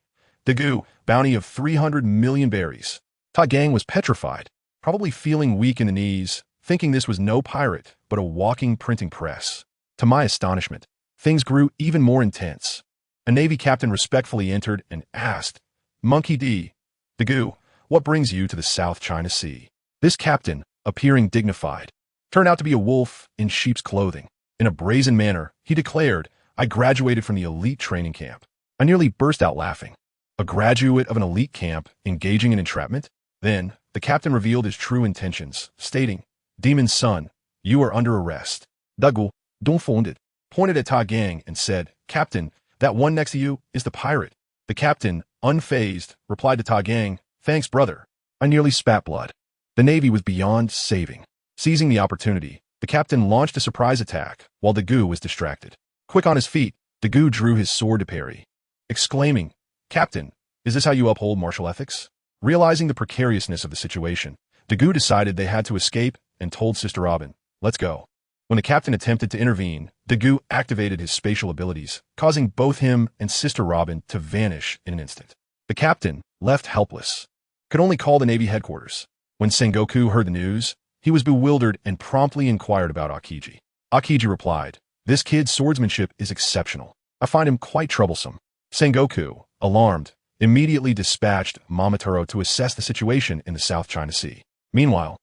[SPEAKER 1] Dagu, bounty of 300 million berries. Ta Gang was petrified, probably feeling weak in the knees, thinking this was no pirate, but a walking printing press. To my astonishment, things grew even more intense. A Navy captain respectfully entered and asked, Monkey D. Dagu, what brings you to the South China Sea? This captain, appearing dignified, turned out to be a wolf in sheep's clothing. In a brazen manner, he declared, I graduated from the elite training camp. I nearly burst out laughing. A graduate of an elite camp engaging in entrapment? Then, the captain revealed his true intentions, stating, Demon's son, you are under arrest. Dagu, dumbfounded, pointed at Ta Gang and said, Captain, that one next to you is the pirate. The captain, unfazed, replied to Ta Gang, Thanks, brother. I nearly spat blood. The Navy was beyond saving. Seizing the opportunity, the captain launched a surprise attack while Dagu was distracted. Quick on his feet, Dagu drew his sword to parry, exclaiming, Captain, is this how you uphold martial ethics? Realizing the precariousness of the situation, Dagu decided they had to escape and told Sister Robin, Let's go. When the captain attempted to intervene, Dagu activated his spatial abilities, causing both him and Sister Robin to vanish in an instant. The captain, left helpless, could only call the Navy headquarters. When Sengoku heard the news, he was bewildered and promptly inquired about Akiji. Akiji replied, This kid's swordsmanship is exceptional. I find him quite troublesome. Sengoku, alarmed, immediately dispatched Momotaro to assess the situation in the South China Sea. Meanwhile,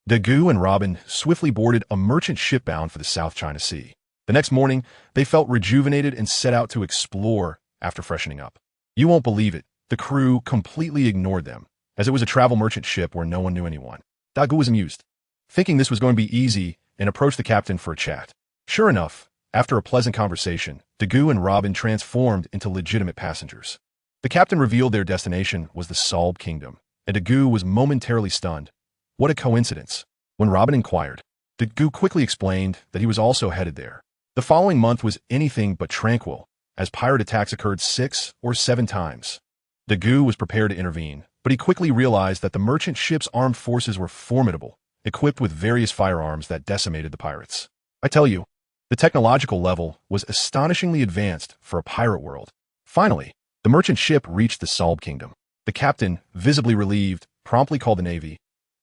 [SPEAKER 1] Dagu and Robin swiftly boarded a merchant ship bound for the South China Sea. The next morning, they felt rejuvenated and set out to explore after freshening up. You won't believe it, the crew completely ignored them, as it was a travel merchant ship where no one knew anyone. Dagu was amused, thinking this was going to be easy, and approached the captain for a chat. Sure enough, after a pleasant conversation, Dagu and Robin transformed into legitimate passengers. The captain revealed their destination was the Salb Kingdom, and Dagu was momentarily stunned. What a coincidence. When Robin inquired, Dagu quickly explained that he was also headed there. The following month was anything but tranquil, as pirate attacks occurred 6 or 7 times. Dagu was prepared to intervene, but he quickly realized that the merchant ship's armed forces were formidable, equipped with various firearms that decimated the pirates. I tell you, the technological level was astonishingly advanced for a pirate world. Finally, the merchant ship reached the Salb Kingdom. The captain, visibly relieved, promptly called the Navy.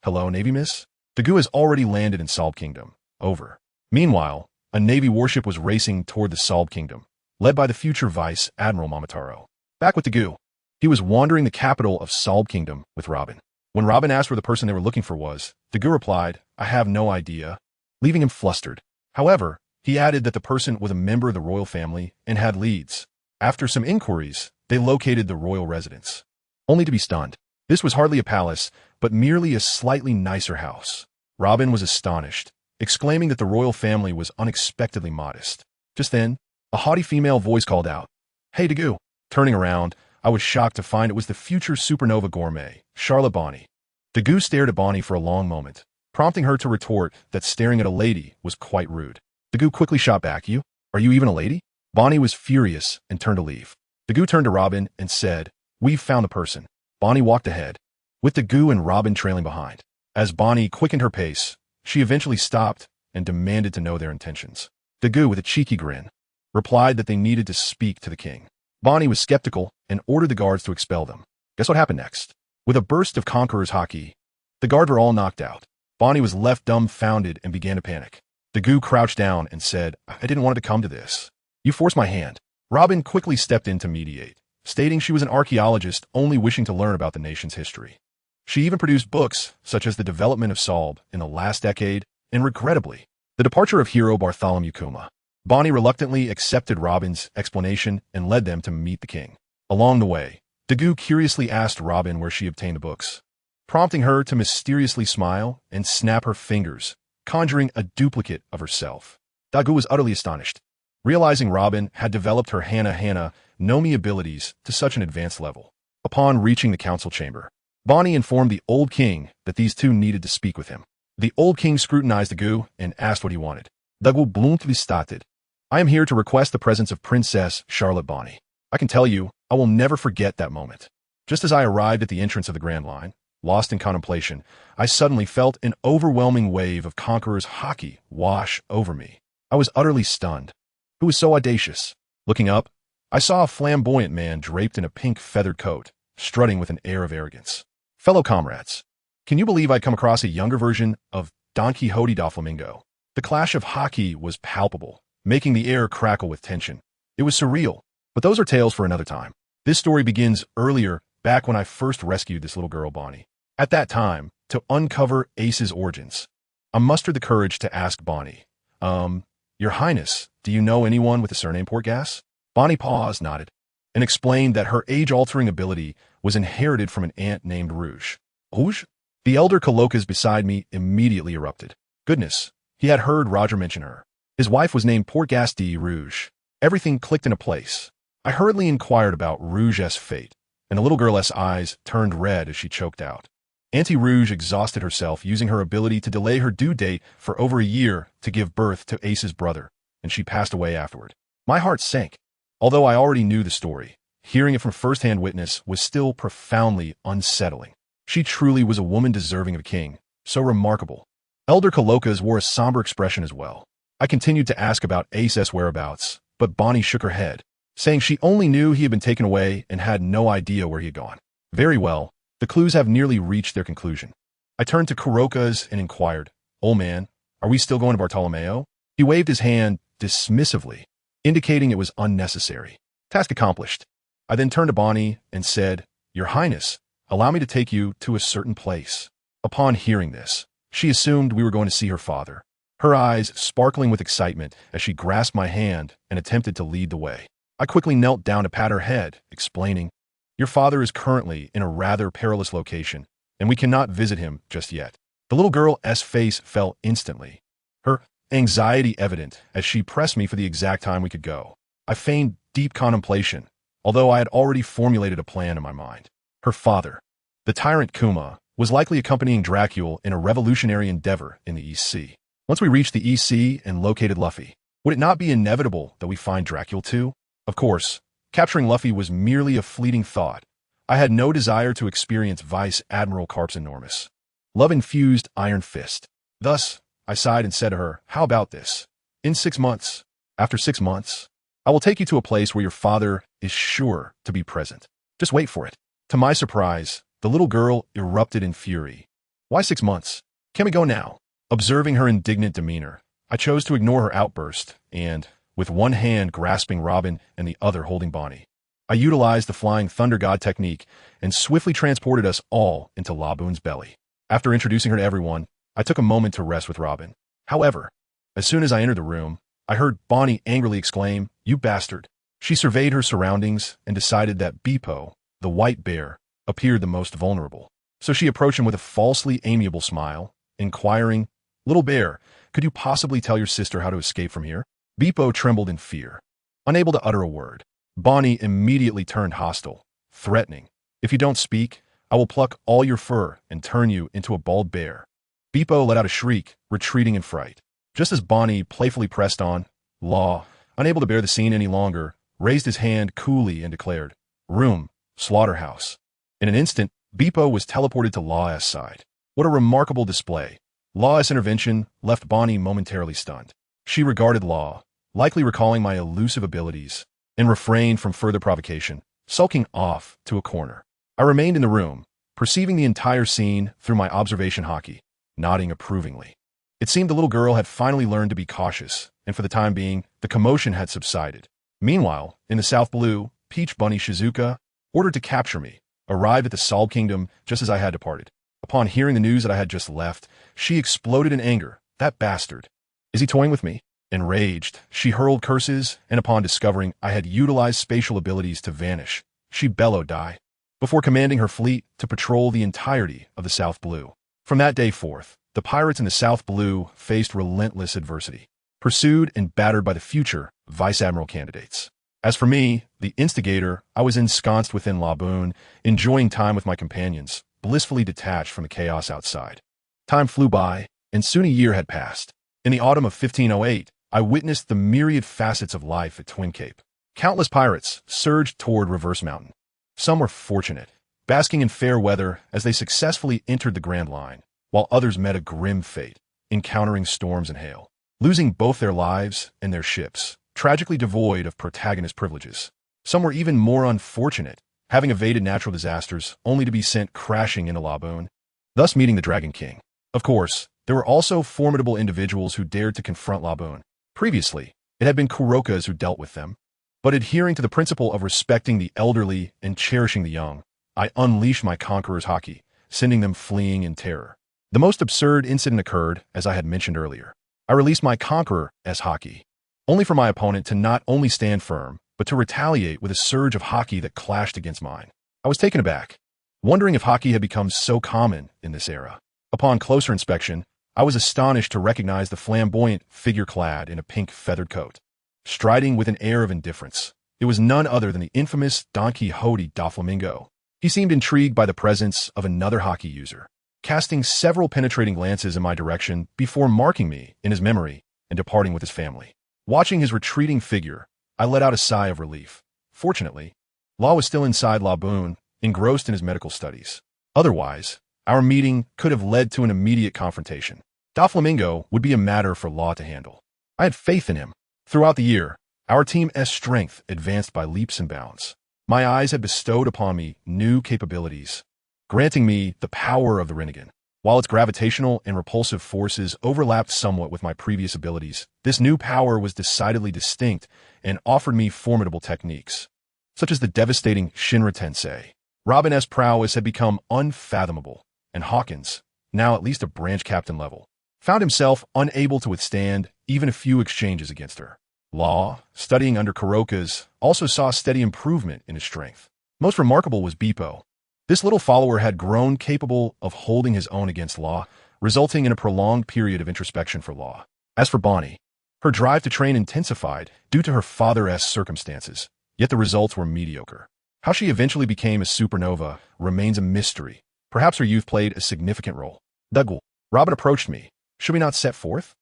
[SPEAKER 1] Hello, Navy Miss? Dagu has already landed in Salb Kingdom. Over. Meanwhile, a Navy warship was racing toward the Salb Kingdom, led by the future Vice Admiral Momotaro. Back with Dagu. He was wandering the capital of Salb Kingdom with Robin. When Robin asked where the person they were looking for was, Dagu replied, I have no idea, leaving him flustered. However, he added that the person was a member of the royal family and had leads. After some inquiries, they located the royal residence, only to be stunned. This was hardly a palace, but merely a slightly nicer house. Robin was astonished, exclaiming that the royal family was unexpectedly modest. Just then, a haughty female voice called out, Hey Dagu. Turning around, I was shocked to find it was the future supernova gourmet, Charlotte Bonnie. Dagu stared at Bonnie for a long moment, prompting her to retort that staring at a lady was quite rude. Dagu quickly shot back, Are you even a lady? Bonnie was furious and turned to leave. Dagu turned to Robin and said, We've found the person. Bonnie walked ahead, with Dagu and Robin trailing behind. As Bonnie quickened her pace, she eventually stopped and demanded to know their intentions. Dagu, with a cheeky grin, replied that they needed to speak to the king. Bonnie was skeptical and ordered the guards to expel them. Guess what happened next? With a burst of conqueror's haki, the guards were all knocked out. Bonnie was left dumbfounded and began to panic. Dagu crouched down and said, I didn't want it to come to this. You forced my hand. Robin quickly stepped in to mediate, stating she was an archaeologist only wishing to learn about the nation's history. She even produced books such as The Development of Salb in the Last Decade and, regrettably, The Departure of Hero Bartholomew Kuma. Bonnie reluctantly accepted Robin's explanation and led them to meet the king. Along the way, Dagu curiously asked Robin where she obtained the books, prompting her to mysteriously smile and snap her fingers, conjuring a duplicate of herself. Dagu was utterly astonished, realizing Robin had developed her Hana Nomi abilities to such an advanced level. Upon reaching the council chamber, Bonnie informed the old king that these two needed to speak with him. The old king scrutinized Dagu and asked what he wanted. Dagu bluntly stated, I am here to request the presence of Princess Charlotte Bonnie. I can tell you, I will never forget that moment. Just as I arrived at the entrance of the Grand Line, lost in contemplation, I suddenly felt an overwhelming wave of conqueror's haki wash over me. I was utterly stunned. Who was so audacious? Looking up, I saw a flamboyant man draped in a pink feathered coat, strutting with an air of arrogance. Fellow comrades, can you believe I'd come across a younger version of Don Quixote Doflamingo? The clash of haki was palpable, making the air crackle with tension. It was surreal, But those are tales for another time. This story begins earlier, back when I first rescued this little girl, Bonnie. At that time, to uncover Ace's origins, I mustered the courage to ask Bonnie, Your Highness, do you know anyone with the surname Portgas? Bonnie paused, nodded, and explained that her age-altering ability was inherited from an aunt named Rouge. Rouge? The elder Coloccas beside me immediately erupted. Goodness, he had heard Roger mention her. His wife was named Portgas de Rouge. Everything clicked into place. I hurriedly inquired about Rouge's fate, and the little girl's eyes turned red as she choked out. Auntie Rouge exhausted herself using her ability to delay her due date for over a year to give birth to Ace's brother, and she passed away afterward. My heart sank. Although I already knew the story, hearing it from first-hand witness was still profoundly unsettling. She truly was a woman deserving of a king, so remarkable. Elder Coloccas wore a somber expression as well. I continued to ask about Ace's whereabouts, but Bonnie shook her head, saying she only knew he had been taken away and had no idea where he had gone. Very well, the clues have nearly reached their conclusion. I turned to Coloccas and inquired, Old man, are we still going to Bartolomeo? He waved his hand dismissively, indicating it was unnecessary. Task accomplished. I then turned to Bonnie and said, Your Highness, allow me to take you to a certain place. Upon hearing this, she assumed we were going to see her father, her eyes sparkling with excitement as she grasped my hand and attempted to lead the way. I quickly knelt down to pat her head, explaining, Your father is currently in a rather perilous location, and we cannot visit him just yet. The little girl's face fell instantly, her anxiety evident as she pressed me for the exact time we could go. I feigned deep contemplation, although I had already formulated a plan in my mind. Her father, the tyrant Kuma, was likely accompanying Dracula in a revolutionary endeavor in the East Sea. Once we reached the East Sea and located Luffy, would it not be inevitable that we find Dracula too? Of course, capturing Luffy was merely a fleeting thought. I had no desire to experience Vice Admiral Carp's enormous, love-infused iron fist. Thus, I sighed and said to her, How about this? In 6 months, after 6 months, I will take you to a place where your father is sure to be present. Just wait for it. To my surprise, the little girl erupted in fury. Why 6 months? Can we go now? Observing her indignant demeanor, I chose to ignore her outburst and, with one hand grasping Robin and the other holding Bonnie, I utilized the Flying Thunder God technique and swiftly transported us all into Laboon's belly. After introducing her to everyone, I took a moment to rest with Robin. However, as soon as I entered the room, I heard Bonnie angrily exclaim, You bastard. She surveyed her surroundings and decided that Beepo, the white bear, appeared the most vulnerable. So she approached him with a falsely amiable smile, inquiring, Little bear, could you possibly tell your sister how to escape from here? Beepo trembled in fear, unable to utter a word. Bonnie immediately turned hostile, threatening, If you don't speak, I will pluck all your fur and turn you into a bald bear. Beepo let out a shriek, retreating in fright. Just as Bonnie playfully pressed on, Law, unable to bear the scene any longer, raised his hand coolly and declared, Room, slaughterhouse. In an instant, Beepo was teleported to Law's side. What a remarkable display. Law's intervention left Bonnie momentarily stunned. She regarded Law, likely recalling my elusive abilities, and refrained from further provocation, sulking off to a corner. I remained in the room, perceiving the entire scene through my observation hockey, nodding approvingly. It seemed the little girl had finally learned to be cautious, and for the time being, the commotion had subsided. Meanwhile, in the South Blue, Peach Bunny Shizuka, ordered to capture me, arrived at the Solb Kingdom just as I had departed. Upon hearing the news that I had just left, she exploded in anger. That bastard. Is he toying with me? Enraged, she hurled curses, and upon discovering I had utilized spatial abilities to vanish, she bellowed die, before commanding her fleet to patrol the entirety of the South Blue. From that day forth, the pirates in the South Blue faced relentless adversity, pursued and battered by the future Vice Admiral candidates. As for me, the instigator, I was ensconced within Laboon, enjoying time with my companions, blissfully detached from the chaos outside. Time flew by, and soon a year had passed. In the autumn of 1508, I witnessed the myriad facets of life at Twin Cape. Countless pirates surged toward Reverse Mountain. Some were fortunate, basking in fair weather as they successfully entered the Grand Line, while others met a grim fate, encountering storms and hail, losing both their lives and their ships, tragically devoid of protagonist privileges. Some were even more unfortunate, having evaded natural disasters only to be sent crashing into Laboon, thus meeting the Dragon King. Of course, there were also formidable individuals who dared to confront Laboon. Previously, it had been Kurokas who dealt with them. But adhering to the principle of respecting the elderly and cherishing the young, I unleashed my conqueror's haki, sending them fleeing in terror. The most absurd incident occurred, as I had mentioned earlier. I released my conqueror as haki, only for my opponent to not only stand firm, but to retaliate with a surge of haki that clashed against mine. I was taken aback, wondering if haki had become so common in this era. Upon closer inspection, I was astonished to recognize the flamboyant figure clad in a pink feathered coat, striding with an air of indifference. It was none other than the infamous Don Quixote Doflamingo. He seemed intrigued by the presence of another haki user, casting several penetrating glances in my direction before marking me in his memory and departing with his family. Watching his retreating figure, I let out a sigh of relief. Fortunately, Law was still inside La Boone, engrossed in his medical studies. Otherwise, our meeting could have led to an immediate confrontation. Doflamingo would be a matter for Law to handle. I had faith in him. Throughout the year, our team's strength advanced by leaps and bounds. My eyes had bestowed upon me new capabilities, granting me the power of the Rinnegan. While its gravitational and repulsive forces overlapped somewhat with my previous abilities, this new power was decidedly distinct and offered me formidable techniques, such as the devastating Shinra Tensei. Robin's prowess had become unfathomable, and Hawkins, now at least a branch captain level, found himself unable to withstand even a few exchanges against her. Law, studying under Kuroka's, also saw steady improvement in his strength. Most remarkable was Beepo. This little follower had grown capable of holding his own against Law, resulting in a prolonged period of introspection for Law. As for Bonnie, her drive to train intensified due to her father's circumstances, yet the results were mediocre. How she eventually became a supernova remains a mystery. Perhaps her youth played a significant role. Dougal, Robin approached me. Should we not set forth?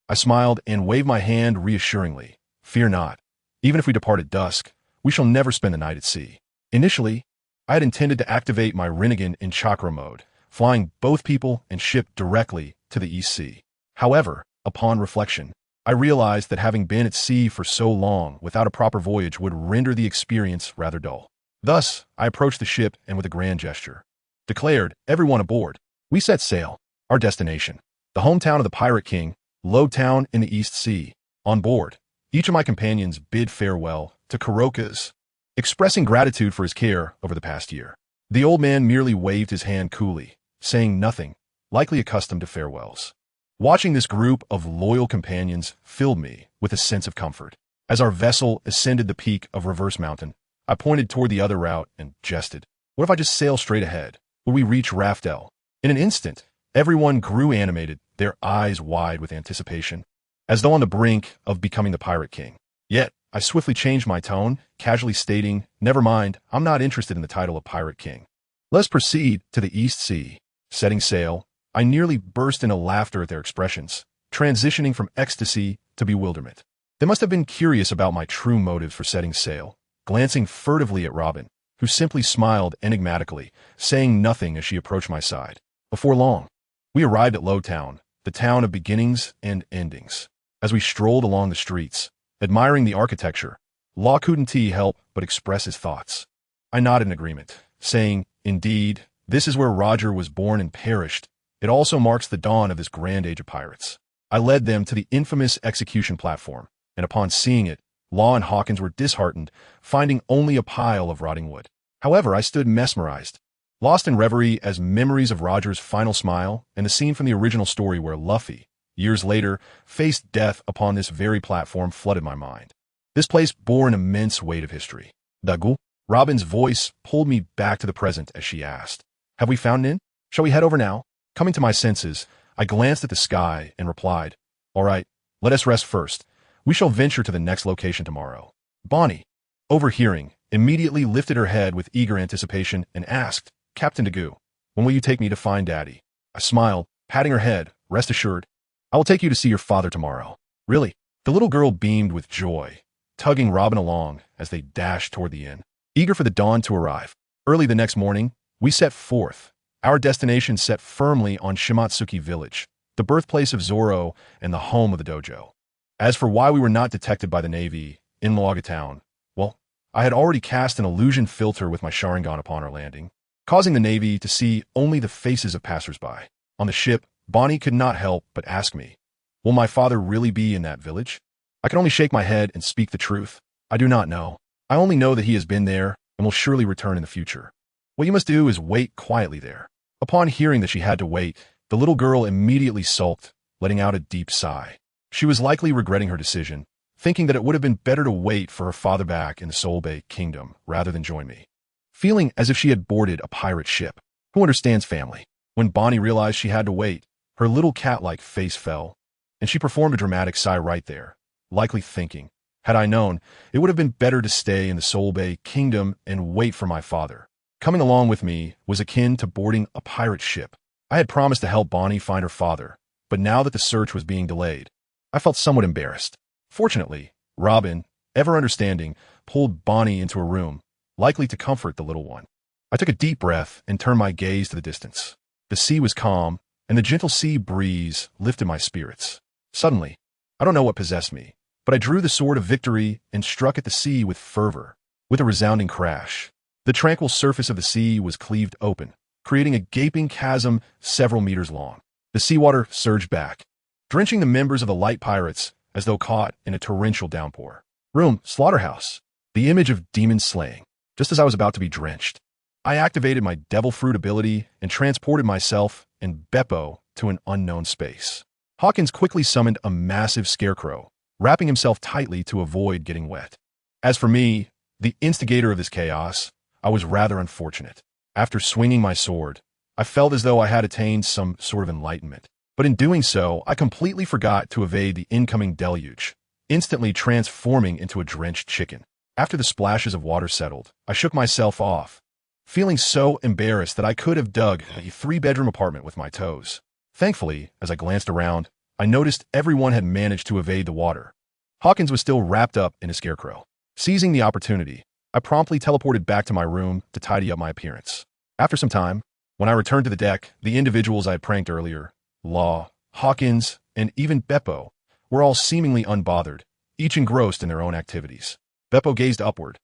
[SPEAKER 1] I smiled and waved my hand reassuringly. Fear not. Even if we depart at dusk, we shall never spend the night at sea. Initially, I had intended to activate my Rinnegan in chakra mode, flying both people and ship directly to the East Sea. However, upon reflection, I realized that having been at sea for so long without a proper voyage would render the experience rather dull. Thus, I approached the ship and with a grand gesture, declared, "Everyone aboard." We set sail. Our destination, the hometown of the Pirate King, Lowtown in the East Sea. On board, each of my companions bid farewell to Kuroka's, expressing gratitude for his care over the past year. The old man merely waved his hand coolly, saying nothing, likely accustomed to farewells. Watching this group of loyal companions filled me with a sense of comfort. As our vessel ascended the peak of Reverse Mountain, I pointed toward the other route and jested. What if I just sail straight ahead? Would we reach Raftel? In an instant, everyone grew animated, their eyes wide with anticipation, as though on the brink of becoming the Pirate King. Yet, I swiftly changed my tone, casually stating, "Never mind, I'm not interested in the title of Pirate King. Let's proceed to the East Sea." Setting sail, I nearly burst into laughter at their expressions, transitioning from ecstasy to bewilderment. They must have been curious about my true motives for setting sail, glancing furtively at Robin, who simply smiled enigmatically, saying nothing as she approached my side. Before long, we arrived at Lowtown, the town of beginnings and endings. As we strolled along the streets, admiring the architecture, Law couldn't help but express his thoughts. I nodded in agreement, saying, "Indeed, this is where Roger was born and perished. It also marks the dawn of this grand age of pirates." I led them to the infamous execution platform, and upon seeing it, Law and Hawkins were disheartened, finding only a pile of rotting wood. However, I stood mesmerized, lost in reverie as memories of Roger's final smile and the scene from the original story where Luffy, years later, faced death upon this very platform flooded my mind. This place bore an immense weight of history. Dougal, Robin's voice pulled me back to the present as she asked, "Have we found an inn? Shall we head over now?" Coming to my senses, I glanced at the sky and replied, "All right, let us rest first. We shall venture to the next location tomorrow." Bonnie, overhearing, immediately lifted her head with eager anticipation and asked, "Captain Dagu, when will you take me to find Daddy?" I smiled, patting her head, "Rest assured, I will take you to see your father tomorrow." "Really?" The little girl beamed with joy, tugging Robin along as they dashed toward the inn, eager for the dawn to arrive. Early the next morning, we set forth, our destination set firmly on Shimatsuki Village, the birthplace of Zoro and the home of the dojo. As for why we were not detected by the Navy in Laga Town, well, I had already cast an illusion filter with my Sharingan upon our landing, causing the Navy to see only the faces of passersby. On the ship, Bonnie could not help but ask me, "Will my father really be in that village?" I could only shake my head and speak the truth. I do not know. I only know that he has been there and will surely return in the future. What you must do is wait quietly there. Upon hearing that she had to wait, the little girl immediately sulked, letting out a deep sigh. She was likely regretting her decision, thinking that it would have been better to wait for her father back in the Soul Bay Kingdom rather than join me. Feeling as if she had boarded a pirate ship. Who understands family? When Bonnie realized she had to wait, her little cat-like face fell, and she performed a dramatic sigh right there, likely thinking, had I known, it would have been better to stay in the Soul Bay Kingdom and wait for my father. Coming along with me was akin to boarding a pirate ship. I had promised to help Bonnie find her father, but now that the search was being delayed, I felt somewhat embarrassed. Fortunately, Robin, ever understanding, pulled Bonnie into a room, likely to comfort the little one. I took a deep breath and turned my gaze to the distance. The sea was calm, and the gentle sea breeze lifted my spirits. Suddenly, I don't know what possessed me, but I drew the sword of victory and struck at the sea with fervor. With a resounding crash, the tranquil surface of the sea was cleaved open, creating a gaping chasm several meters long. The seawater surged back, drenching the members of the light pirates as though caught in a torrential downpour. Room, slaughterhouse. The image of demon slaying. Just as I was about to be drenched, I activated my devil fruit ability and transported myself and Beppo to an unknown space. Hawkins quickly summoned a massive scarecrow, wrapping himself tightly to avoid getting wet. As for me, the instigator of this chaos, I was rather unfortunate. After swinging my sword, I felt as though I had attained some sort of enlightenment. But in doing so, I completely forgot to evade the incoming deluge, instantly transforming into a drenched chicken. After the splashes of water settled, I shook myself off, feeling so embarrassed that I could have dug a 3-bedroom apartment with my toes. Thankfully, as I glanced around, I noticed everyone had managed to evade the water. Hawkins was still wrapped up in a scarecrow. Seizing the opportunity, I promptly teleported back to my room to tidy up my appearance. After some time, when I returned to the deck, the individuals I had pranked earlier, Law, Hawkins, and even Beppo, were all seemingly unbothered, each engrossed in their own activities. Beppo gazed upward,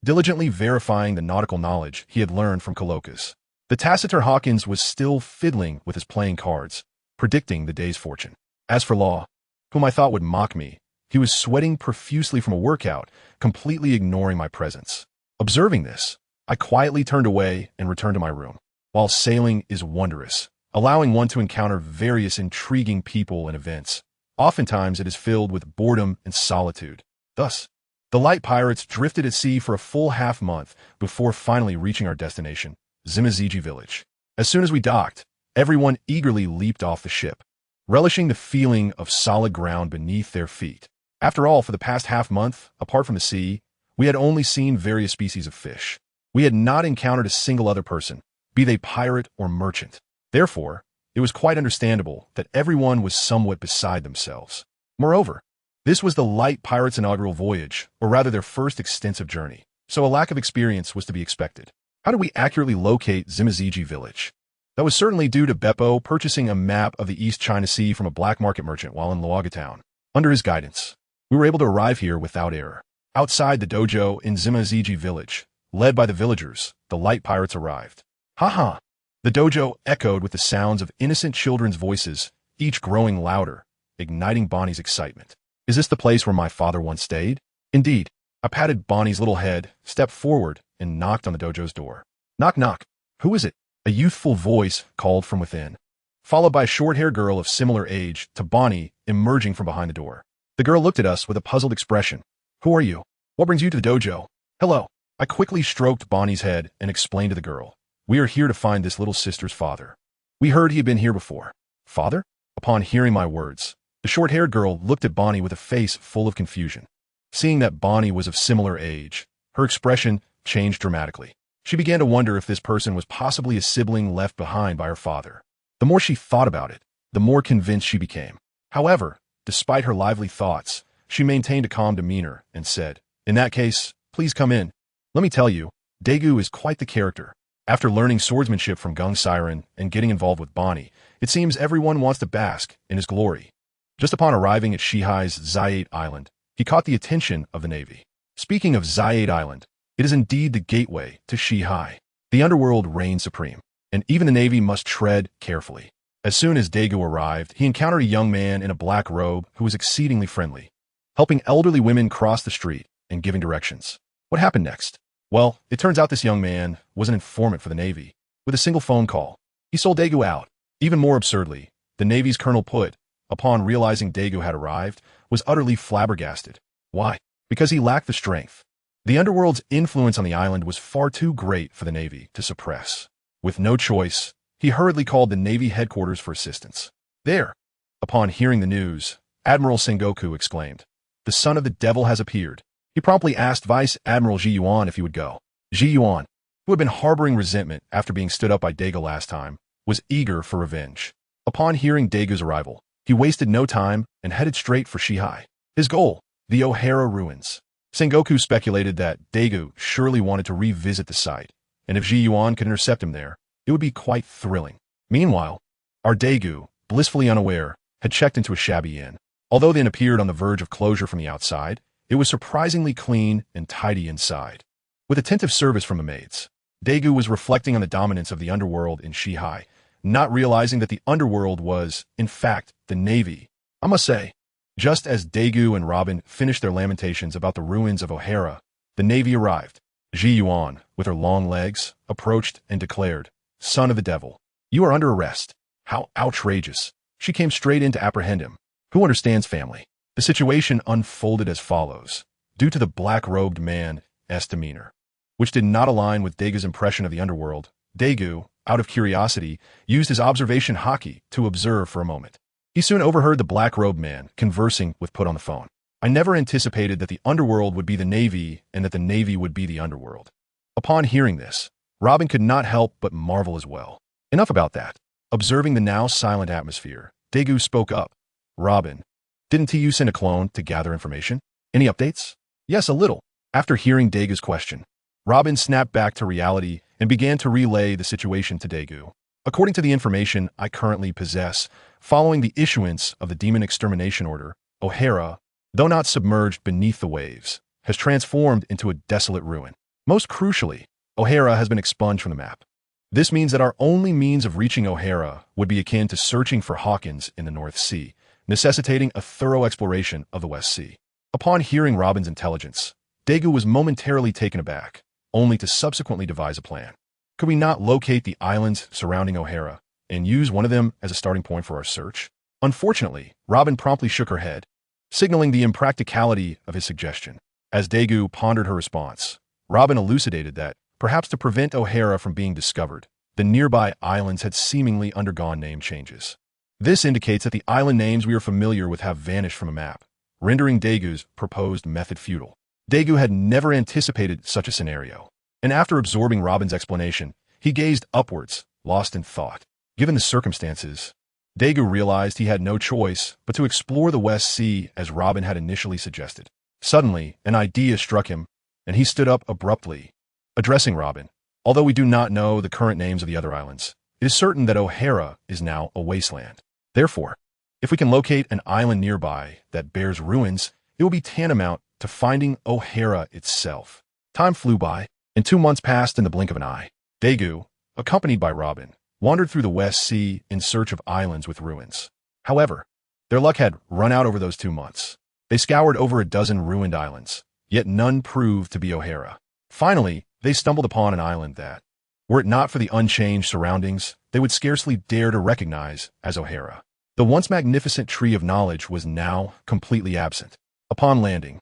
[SPEAKER 1] diligently verifying the nautical knowledge he had learned from Coloccus. The taciturn Hawkins was still fiddling with his playing cards, predicting the day's fortune. As for Law, whom I thought would mock me, he was sweating profusely from a workout, completely ignoring my presence. Observing this, I quietly turned away and returned to my room. While sailing is wondrous, allowing one to encounter various intriguing people and events, oftentimes it is filled with boredom and solitude. Thus, the light pirates drifted at sea for a full half-month before finally reaching our destination, withMutated village. As soon as we docked, everyone eagerly leaped off the ship, relishing the feeling of solid ground beneath their feet. After all, for the past half-month, apart from the sea, we had only seen various species of fish. We had not encountered a single other person, be they pirate or merchant. Therefore, it was quite understandable that everyone was somewhat beside themselves. Moreover, this was the light pirates' inaugural voyage, or rather their first extensive journey, so a lack of experience was to be expected. How did we accurately locate withMutated village? That was certainly due to Beppo purchasing a map of the East China Sea from a black market merchant while in Luoga town. Under his guidance, we were able to arrive here without error. Outside the dojo in withMutated village, led by the villagers, the light pirates arrived. Ha! The dojo echoed with the sounds of innocent children's voices, each growing louder, igniting Bonnie's excitement. Is this the place where my father once stayed? Indeed. I patted Bonnie's little head, stepped forward, and knocked on the dojo's door. Knock, knock. Who is it? A youthful voice called from within, followed by a short-haired girl of similar age to Bonnie emerging from behind the door. The girl looked at us with a puzzled expression. Who are you? What brings you to the dojo? Hello. I quickly stroked Bonnie's head and explained to the girl. We are here to find this little sister's father. We heard he had been here before. Father? Upon hearing my words, the short-haired girl looked at Bonnie with a face full of confusion. Seeing that Bonnie was of similar age, her expression changed dramatically. She began to wonder if this person was possibly a sibling left behind by her father. The more she thought about it, the more convinced she became. However, despite her lively thoughts, she maintained a calm demeanor and said, "In that case, please come in. Let me tell you, Daegu is quite the character." After learning swordsmanship from Gung Siren and getting involved with Bonnie, it seems everyone wants to bask in his glory. Just upon arriving at Shihai's Zayate Island, he caught the attention of the Navy. Speaking of Zayate Island, it is indeed the gateway to Shihai. The underworld reigns supreme, and even the Navy must tread carefully. As soon as Daegu arrived, he encountered a young man in a black robe who was exceedingly friendly, helping elderly women cross the street and giving directions. What happened next? Well, it turns out this young man was an informant for the Navy. With a single phone call, he sold Daegu out. Even more absurdly, the Navy's Colonel Put, upon realizing Daegu had arrived, was utterly flabbergasted. Why? Because he lacked the strength. The underworld's influence on the island was far too great for the Navy to suppress. With no choice, he hurriedly called the Navy headquarters for assistance. There, upon hearing the news, Admiral Sengoku exclaimed, "The son of the devil has appeared." He promptly asked Vice Admiral Ji Yuan if he would go. Ji Yuan, who had been harboring resentment after being stood up by Daegu last time, was eager for revenge. Upon hearing Daegu's arrival, he wasted no time and headed straight for Shihai. His goal, the O'Hara ruins. Sengoku speculated that Daegu surely wanted to revisit the site, and if Ji Yuan could intercept him there, it would be quite thrilling. Meanwhile, our Daegu, blissfully unaware, had checked into a shabby inn. Although the inn appeared on the verge of closure from the outside, it was surprisingly clean and tidy inside. With attentive service from the maids, Daegu was reflecting on the dominance of the underworld in Shihai, not realizing that the underworld was, in fact, the Navy. I must say, just as Daegu and Robin finished their lamentations about the ruins of O'Hara, the Navy arrived. Ji Yuan, with her long legs, approached and declared, "Son of the devil, you are under arrest." How outrageous. She came straight in to apprehend him. Who understands family? The situation unfolded as follows. Due to the black-robed man's demeanor, which did not align with Daegu's impression of the underworld, Daegu, out of curiosity, used his observation haki to observe for a moment. He soon overheard the black-robed man conversing with Put on the phone. "I never anticipated that the underworld would be the Navy and that the Navy would be the underworld." Upon hearing this, Robin could not help but marvel as well. Enough about that. Observing the now silent atmosphere, Daegu spoke up. "Robin, didn't TU send a clone to gather information? Any updates?" "Yes, a little." After hearing Daegu's question, Robin snapped back to reality and began to relay the situation to Daegu. "According to the information I currently possess, following the issuance of the Demon Extermination Order, O'Hara, though not submerged beneath the waves, has transformed into a desolate ruin. Most crucially, O'Hara has been expunged from the map. This means that our only means of reaching O'Hara would be akin to searching for Hawkins in the North Sea, necessitating a thorough exploration of the West Sea." Upon hearing Robin's intelligence, Daegu was momentarily taken aback, only to subsequently devise a plan. "Could we not locate the islands surrounding O'Hara and use one of them as a starting point for our search?" Unfortunately, Robin promptly shook her head, signaling the impracticality of his suggestion. As Daegu pondered her response, Robin elucidated that, perhaps to prevent O'Hara from being discovered, the nearby islands had seemingly undergone name changes. This indicates that the island names we are familiar with have vanished from a map, rendering Daegu's proposed method futile. Daegu had never anticipated such a scenario, and after absorbing Robin's explanation, he gazed upwards, lost in thought. Given the circumstances, Daegu realized he had no choice but to explore the West Sea as Robin had initially suggested. Suddenly, an idea struck him, and he stood up abruptly, addressing Robin. "Although we do not know the current names of the other islands, it is certain that O'Hara is now a wasteland. Therefore, if we can locate an island nearby that bears ruins, it will be tantamount to finding O'Hara itself." Time flew by, and 2 months passed in the blink of an eye. Daegu, accompanied by Robin, wandered through the West Sea in search of islands with ruins. However, their luck had run out over those 2 months. They scoured over a dozen ruined islands, yet none proved to be O'Hara. Finally, they stumbled upon an island that, were it not for the unchanged surroundings, they would scarcely dare to recognize as O'Hara. The once magnificent tree of knowledge was now completely absent. Upon landing,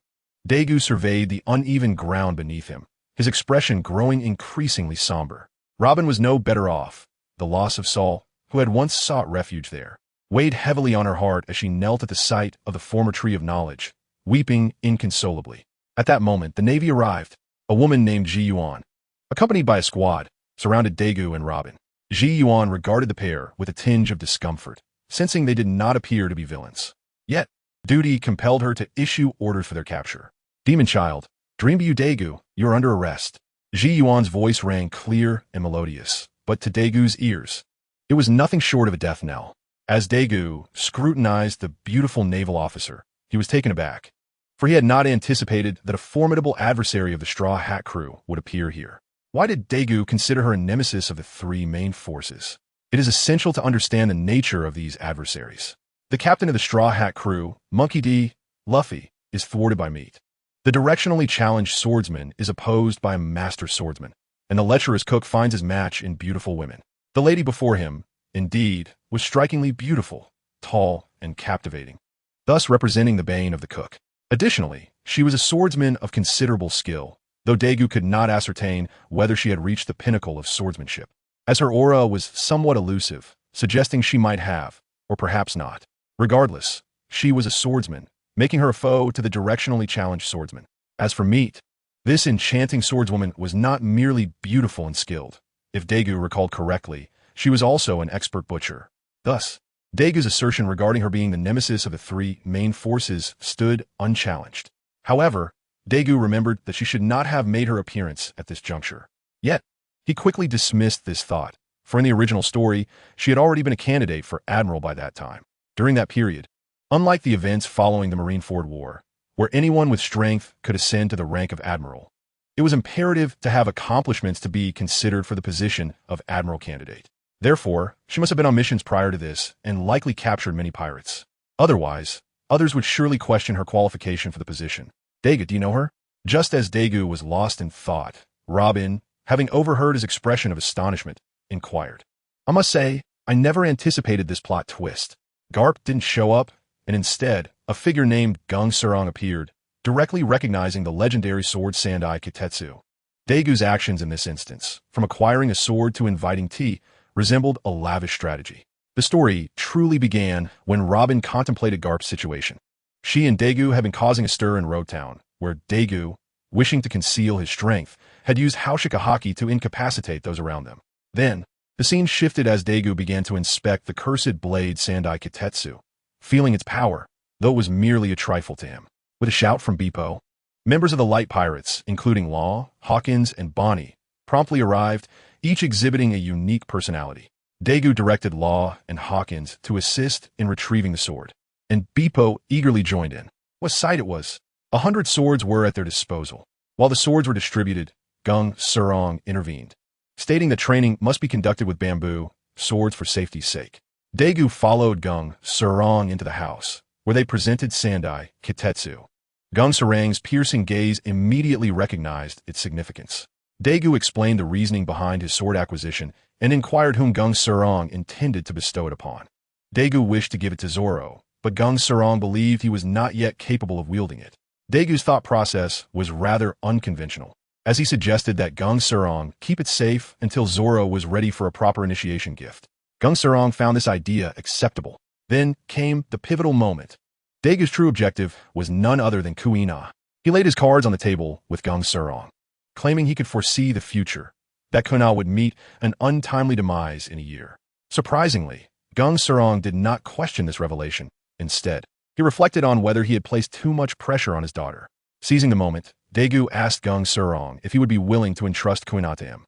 [SPEAKER 1] Daegu surveyed the uneven ground beneath him, his expression growing increasingly somber. Robin was no better off. The loss of Saul, who had once sought refuge there, weighed heavily on her heart as she knelt at the site of the former tree of knowledge, weeping inconsolably. At that moment, the Navy arrived. A woman named Ji Yuan, accompanied by a squad, surrounded Daegu and Robin. Ji Yuan regarded the pair with a tinge of discomfort, sensing they did not appear to be villains. Yet, duty compelled her to issue orders for their capture. "Demon child, Dreamview Daegu, you are under arrest." Ji Yuan's voice rang clear and melodious, but to Daegu's ears, it was nothing short of a death knell. As Daegu scrutinized the beautiful naval officer, he was taken aback, for he had not anticipated that a formidable adversary of the Straw Hat crew would appear here. Why did Daegu consider her a nemesis of the three main forces? It is essential to understand the nature of these adversaries. The captain of the Straw Hat crew, Monkey D. Luffy, is thwarted by Meat. The directionally challenged swordsman is opposed by a master swordsman, and the lecherous cook finds his match in beautiful women. The lady before him, indeed, was strikingly beautiful, tall, and captivating, thus representing the bane of the cook. Additionally, she was a swordsman of considerable skill, though Daegu could not ascertain whether she had reached the pinnacle of swordsmanship, as her aura was somewhat elusive, suggesting she might have, or perhaps not. Regardless, she was a swordsman, making her a foe to the directionally challenged swordsman. As for meat, this enchanting swordswoman was not merely beautiful and skilled. If Daegu recalled correctly, she was also an expert butcher. Thus, Daegu's assertion regarding her being the nemesis of the three main forces stood unchallenged. However, Daegu remembered that she should not have made her appearance at this juncture. Yet, he quickly dismissed this thought, for in the original story, she had already been a candidate for admiral by that time. During that period, unlike the events following the Marineford War, where anyone with strength could ascend to the rank of admiral, it was imperative to have accomplishments to be considered for the position of admiral candidate. Therefore, she must have been on missions prior to this and likely captured many pirates. Otherwise, others would surely question her qualification for the position. Daegu, do you know her? Just as Daegu was lost in thought, Robin, having overheard his expression of astonishment, inquired. I must say, I never anticipated this plot twist. Garp didn't show up, and instead, a figure named Gung Surong appeared, directly recognizing the legendary sword Sandai Kitetsu. Daegu's actions in this instance, from acquiring a sword to inviting tea, resembled a lavish strategy. The story truly began when Robin contemplated Garp's situation. She and Daegu had been causing a stir in Road Town, where Daegu, wishing to conceal his strength, had used Haushika Haki to incapacitate those around them. Then, the scene shifted as Daegu began to inspect the cursed blade Sandai Kitetsu, feeling its power, though it was merely a trifle to him. With a shout from Beepo, members of the Light Pirates, including Law, Hawkins, and Bonnie, promptly arrived, each exhibiting a unique personality. Daegu directed Law and Hawkins to assist in retrieving the sword, and Beepo eagerly joined in. What sight it was! 100 swords were at their disposal. While the swords were distributed, Gung Surong intervened, stating that training must be conducted with bamboo swords for safety's sake. Daegu followed Gung Surong into the house, where they presented Sandai Kitetsu. Gung Surong's piercing gaze immediately recognized its significance. Daegu explained the reasoning behind his sword acquisition and inquired whom Gung Surong intended to bestow it upon. Daegu wished to give it to Zoro, but Gung Surong believed he was not yet capable of wielding it. Daegu's thought process was rather unconventional, as he suggested that Gung Surong keep it safe until Zoro was ready for a proper initiation gift. Gung Surong found this idea acceptable. Then came the pivotal moment. Daegu's true objective was none other than Kuina. He laid his cards on the table with Gung Surong, claiming he could foresee the future, that Kuina would meet an untimely demise in a year. Surprisingly, Gung Surong did not question this revelation. Instead, he reflected on whether he had placed too much pressure on his daughter. Seizing the moment, Daegu asked Gung Surong if he would be willing to entrust Kuina to him.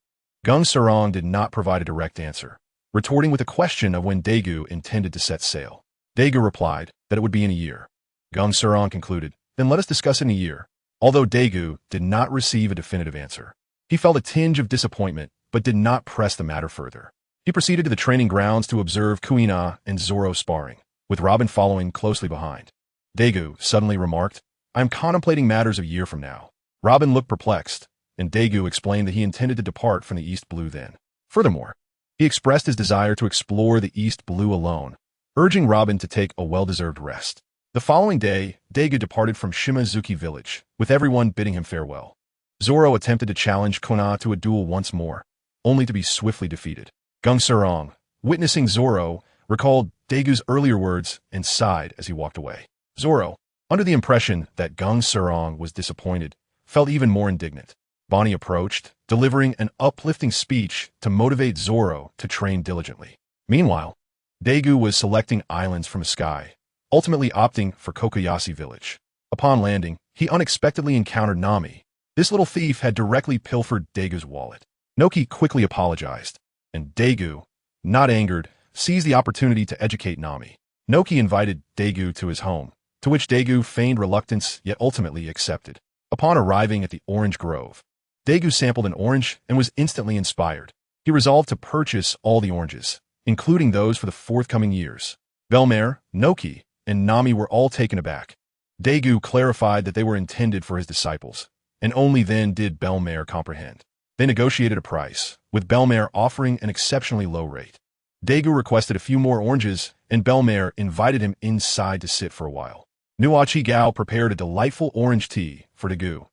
[SPEAKER 1] Gung Surong did not provide a direct answer, retorting with a question of when Daegu intended to set sail. Daegu replied that it would be in a year. Gung Surong concluded, then let us discuss in a year. Although Daegu did not receive a definitive answer, he felt a tinge of disappointment but did not press the matter further. He proceeded to the training grounds to observe Kuina and Zoro sparring, with Robin following closely behind. Daegu suddenly remarked, I am contemplating matters a year from now. Robin looked perplexed, and Daegu explained that he intended to depart from the East Blue then. Furthermore, he expressed his desire to explore the East Blue alone, urging Robin to take a well-deserved rest. The following day, Daegu departed from Shimazuki village, with everyone bidding him farewell. Zoro attempted to challenge Kuina to a duel once more, only to be swiftly defeated. Gung Surong, witnessing Zoro, recalled Daegu's earlier words and sighed as he walked away. Zoro, under the impression that Gung Surong was disappointed, felt even more indignant. Bonnie approached, delivering an uplifting speech to motivate Zoro to train diligently. Meanwhile, Daegu was selecting islands from the sky, ultimately opting for Kokoyashi village. Upon landing, he unexpectedly encountered Nami. This little thief had directly pilfered Daegu's wallet. Noki quickly apologized, and Daegu, not angered, seized the opportunity to educate Nami. Noki invited Daegu to his home, to which Daegu feigned reluctance yet ultimately accepted. Upon arriving at the orange grove, Daegu sampled an orange and was instantly inspired. He resolved to purchase all the oranges, including those for the forthcoming years. Velmer, Noki, and Nami were all taken aback. Daegu clarified that they were intended for his disciples, and only then did Belmare comprehend. They negotiated a price, with Belmare offering an exceptionally low rate. Daegu requested a few more oranges, and Belmare invited him inside to sit for a while. Nuachi Gao prepared a delightful orange tea for Daegu.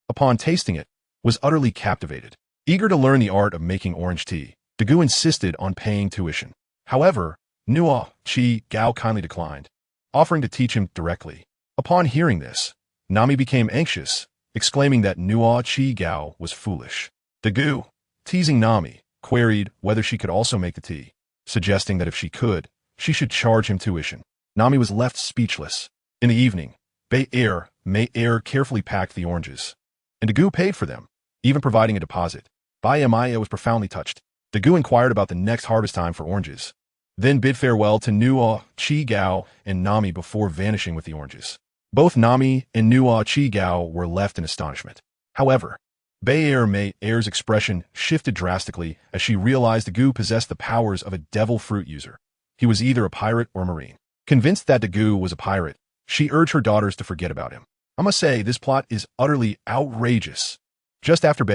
[SPEAKER 1] Upon tasting it, was utterly captivated. Eager to learn the art of making orange tea, Daegu insisted on paying tuition. However, Nuachi Gao kindly declined, offering to teach him directly. Upon hearing this, Nami became anxious, exclaiming that Nuachi Gao was foolish. Daegu, teasing Nami, queried whether she could also make the tea, suggesting that if she could, she should charge him tuition. Nami was left speechless. In the evening, May carefully packed the oranges, and Daegu paid for them, even providing a deposit. Maya was profoundly touched. Daegu inquired about the next harvest time for oranges, then bid farewell to Nuachi Gao and Nami before vanishing with the oranges. Both Nami and Nuachi Gao were left in astonishment. However, May's expression shifted drastically as she realized Daegu possessed the powers of a devil fruit user. He was either a pirate or marine. Convinced that Daegu was a pirate, she urged her daughters to forget about him. I must say, this plot is utterly outrageous. Just after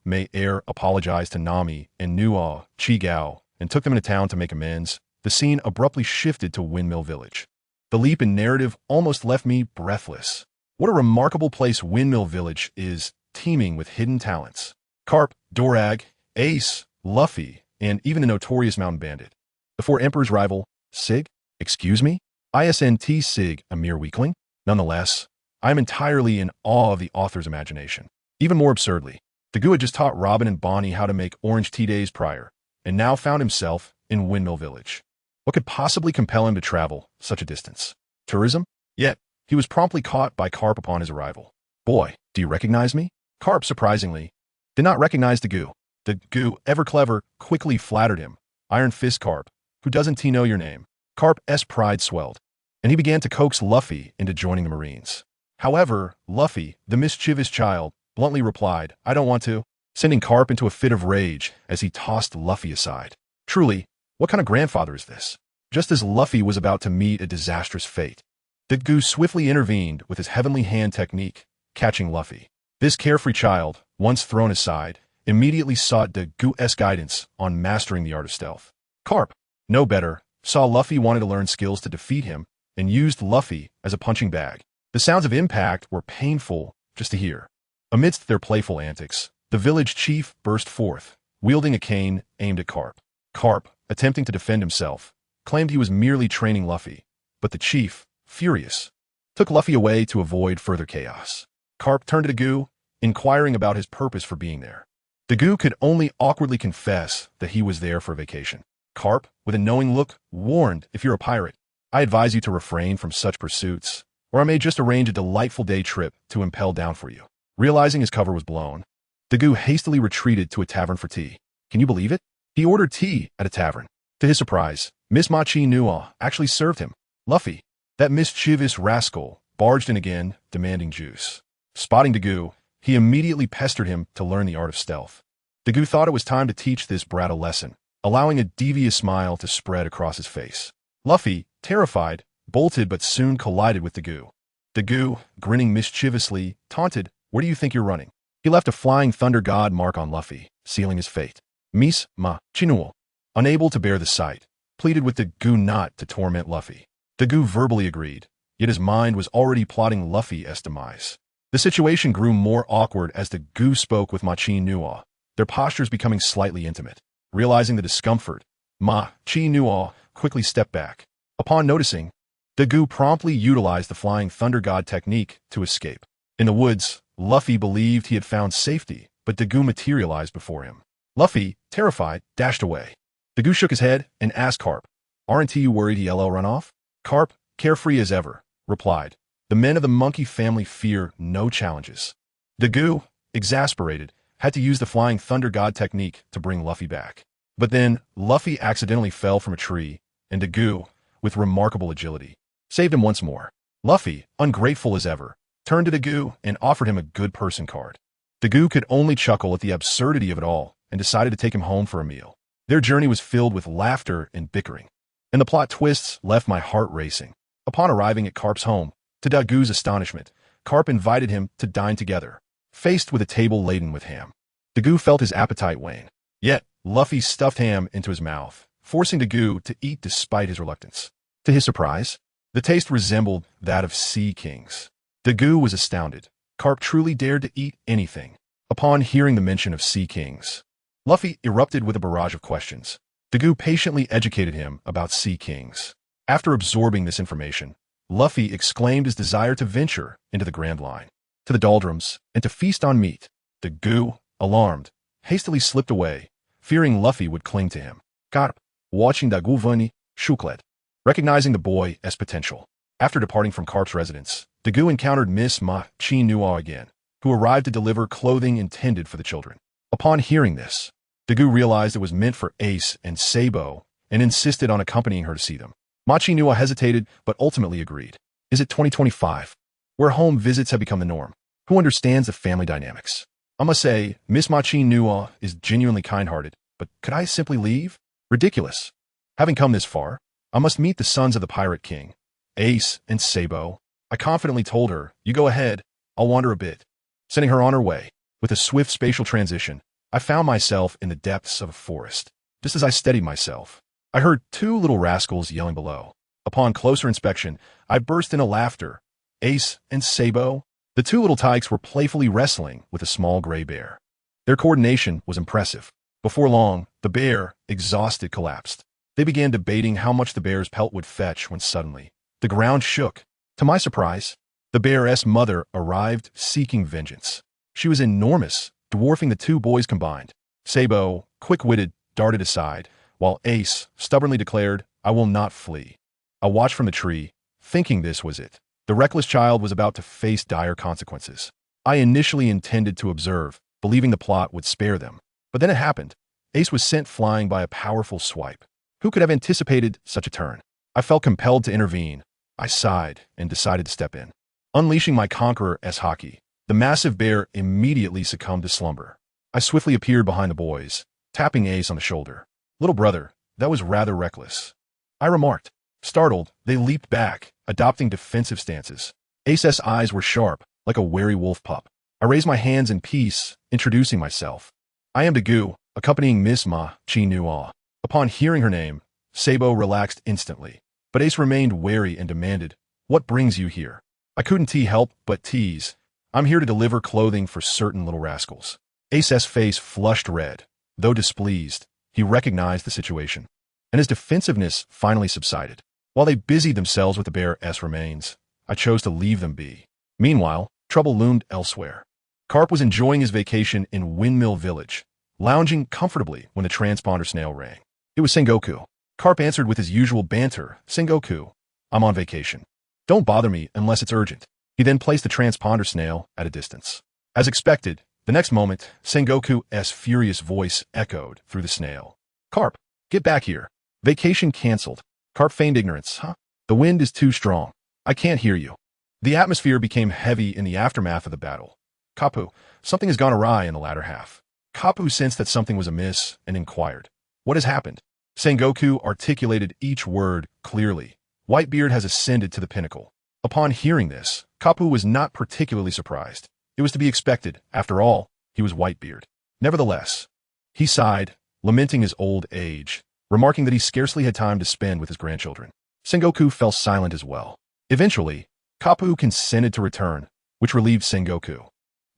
[SPEAKER 1] May apologized to Nami and Nuachi Gao and took them into town to make amends, the scene abruptly shifted to Windmill Village. The leap in narrative almost left me breathless. What a remarkable place Windmill Village is, teeming with hidden talents. Carp, Dorag, Ace, Luffy, and even the notorious Mountain Bandit. The Four Emperors' rival, Sig? Excuse me? ISNT Sig, a mere weakling? Nonetheless, I am entirely in awe of the author's imagination. Even more absurdly, Daegu had just taught Robin and Bonnie how to make orange tea days prior, and now found himself in Windmill Village. What could possibly compel him to travel such a distance? Tourism? Yet, he was promptly caught by Carp upon his arrival. Boy, do you recognize me? Carp, surprisingly, did not recognize Daegu. Daegu, ever clever, quickly flattered him. Iron Fist Carp, who doesn't he know your name? Carp's pride swelled, and he began to coax Luffy into joining the Marines. However, Luffy, the mischievous child, bluntly replied, I don't want to, sending Carp into a fit of rage as he tossed Luffy aside. Truly, what kind of grandfather is this? Just as Luffy was about to meet a disastrous fate, Daegu swiftly intervened with his heavenly hand technique, catching Luffy. This carefree child, once thrown aside, immediately sought Daegu's guidance on mastering the art of stealth. Carp, no better, saw Luffy wanted to learn skills to defeat him and used Luffy as a punching bag. The sounds of impact were painful just to hear. Amidst their playful antics, the village chief burst forth, wielding a cane aimed at Carp. Carp, attempting to defend himself, claimed he was merely training Luffy, but the chief, furious, took Luffy away to avoid further chaos. Carp turned to Daegu, inquiring about his purpose for being there. Daegu could only awkwardly confess that he was there for vacation. Carp, with a knowing look, warned, if you're a pirate, I advise you to refrain from such pursuits, or I may just arrange a delightful day trip to impel down for you. Realizing his cover was blown, Daegu hastily retreated to a tavern for tea. Can you believe it? He ordered tea at a tavern. To his surprise, Miss Machi Nua actually served him. Luffy, that mischievous rascal, barged in again, demanding juice. Spotting Daegu, he immediately pestered him to learn the art of stealth. Daegu thought it was time to teach this brat a lesson, allowing a devious smile to spread across his face. Luffy, terrified, bolted but soon collided with Daegu. Daegu, grinning mischievously, taunted, where do you think you're running? He left a flying thunder god mark on Luffy, sealing his fate. Miss Machinual, unable to bear the sight, pleaded with Daegu not to torment Luffy. Daegu verbally agreed, yet his mind was already plotting Luffy's demise. The situation grew more awkward as Daegu spoke with Machinua, their postures becoming slightly intimate. Realizing the discomfort, Machinua quickly stepped back. Upon noticing, Daegu promptly utilized the flying thunder god technique to escape. In the woods, Luffy believed he had found safety, but Daegu materialized before him. Luffy, terrified, dashed away. Daegu shook his head and asked Carp, aren't you worried he'll run off? Carp, carefree as ever, replied, the men of the monkey family fear no challenges. Daegu, exasperated, had to use the flying thunder god technique to bring Luffy back. But then, Luffy accidentally fell from a tree, and Daegu, with remarkable agility, saved him once more. Luffy, ungrateful as ever, turned to Daegu and offered him a good person card. Daegu could only chuckle at the absurdity of it all and decided to take him home for a meal. Their journey was filled with laughter and bickering, and the plot twists left my heart racing. Upon arriving at Carp's home, To Dagu's astonishment, Karp invited him to dine together, faced with a table laden with ham. Dagu felt his appetite wane. Yet, Luffy stuffed ham into his mouth, forcing Dagu to eat despite his reluctance. To his surprise, the taste resembled that of sea kings. Dagu was astounded. Karp truly dared to eat anything. Upon hearing the mention of sea kings, Luffy erupted with a barrage of questions. Dagu patiently educated him about sea kings. After absorbing this information, Luffy exclaimed his desire to venture into the Grand Line, to the doldrums, and to feast on meat. Dagu, alarmed, hastily slipped away, fearing Luffy would cling to him. Karp, watching Dagu Vani, Shuklet, recognizing the boy as potential. After departing from Karp's residence, Dagu encountered Miss Machinua again, who arrived to deliver clothing intended for the children. Upon hearing this, Dagu realized it was meant for Ace and Sabo and insisted on accompanying her to see them. Machinua hesitated, but ultimately agreed. Is it 2025, where home visits have become the norm? Who understands the family dynamics? I must say, Miss Machinua is genuinely kind-hearted, but could I simply leave? Ridiculous. Having come this far, I must meet the sons of the Pirate King, Ace and Sabo. I confidently told her, you go ahead, I'll wander a bit. Sending her on her way. With a swift spatial transition, I found myself in the depths of a forest. Just as I steadied myself, I heard two little rascals yelling below. Upon closer inspection, I burst into laughter. Ace and Sabo, the two little tykes, were playfully wrestling with a small gray bear. Their coordination was impressive. Before long, the bear, exhausted, collapsed. They began debating how much the bear's pelt would fetch when suddenly, the ground shook. To my surprise, the bear's mother arrived seeking vengeance. She was enormous, dwarfing the two boys combined. Sabo, quick-witted, darted aside, while Ace stubbornly declared, I will not flee. I watched from the tree, thinking this was it. The reckless child was about to face dire consequences. I initially intended to observe, believing the plot would spare them. But then it happened. Ace was sent flying by a powerful swipe. Who could have anticipated such a turn? I felt compelled to intervene. I sighed and decided to step in. Unleashing my conqueror as Haki, the massive bear immediately succumbed to slumber. I swiftly appeared behind the boys, tapping Ace on the shoulder. Little brother, that was rather reckless, I remarked. Startled, they leaped back, adopting defensive stances. Ace's eyes were sharp, like a wary wolf pup. I raised my hands in peace, introducing myself. I am Dagu, accompanying Miss Machinua. Upon hearing her name, Sabo relaxed instantly, but Ace remained wary and demanded, what brings you here? I couldn't help but tease. I'm here to deliver clothing for certain little rascals. Ace's face flushed red. Though displeased, he recognized the situation, and his defensiveness finally subsided. While they busied themselves with the bear's remains, I chose to leave them be. Meanwhile, trouble loomed elsewhere. Karp was enjoying his vacation in Windmill Village, lounging comfortably when the transponder snail rang. It was Sengoku. Karp answered with his usual banter, Sengoku, I'm on vacation. Don't bother me unless it's urgent. He then placed the transponder snail at a distance. As expected, the next moment, Sengoku's furious voice echoed through the snail. Karp, get back here. Vacation canceled. Karp feigned ignorance. Huh? The wind is too strong. I can't hear you. The atmosphere became heavy in the aftermath of the battle. Kapu, something has gone awry in the latter half. Kapu sensed that something was amiss and inquired, what has happened? Sengoku articulated each word clearly. Whitebeard has ascended to the pinnacle. Upon hearing this, Kapu was not particularly surprised. It was to be expected. After all, he was Whitebeard. Nevertheless, he sighed, lamenting his old age, remarking that he scarcely had time to spend with his grandchildren. Sengoku fell silent as well. Eventually, Kapu consented to return, which relieved Sengoku.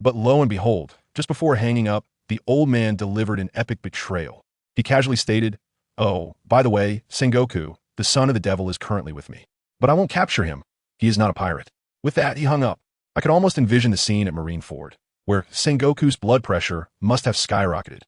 [SPEAKER 1] But lo and behold, just before hanging up, the old man delivered an epic betrayal. He casually stated, oh, by the way, Sengoku, the son of the devil, is currently with me. But I won't capture him. He is not a pirate. With that, he hung up. I could almost envision the scene at Marineford, where Sengoku's blood pressure must have skyrocketed.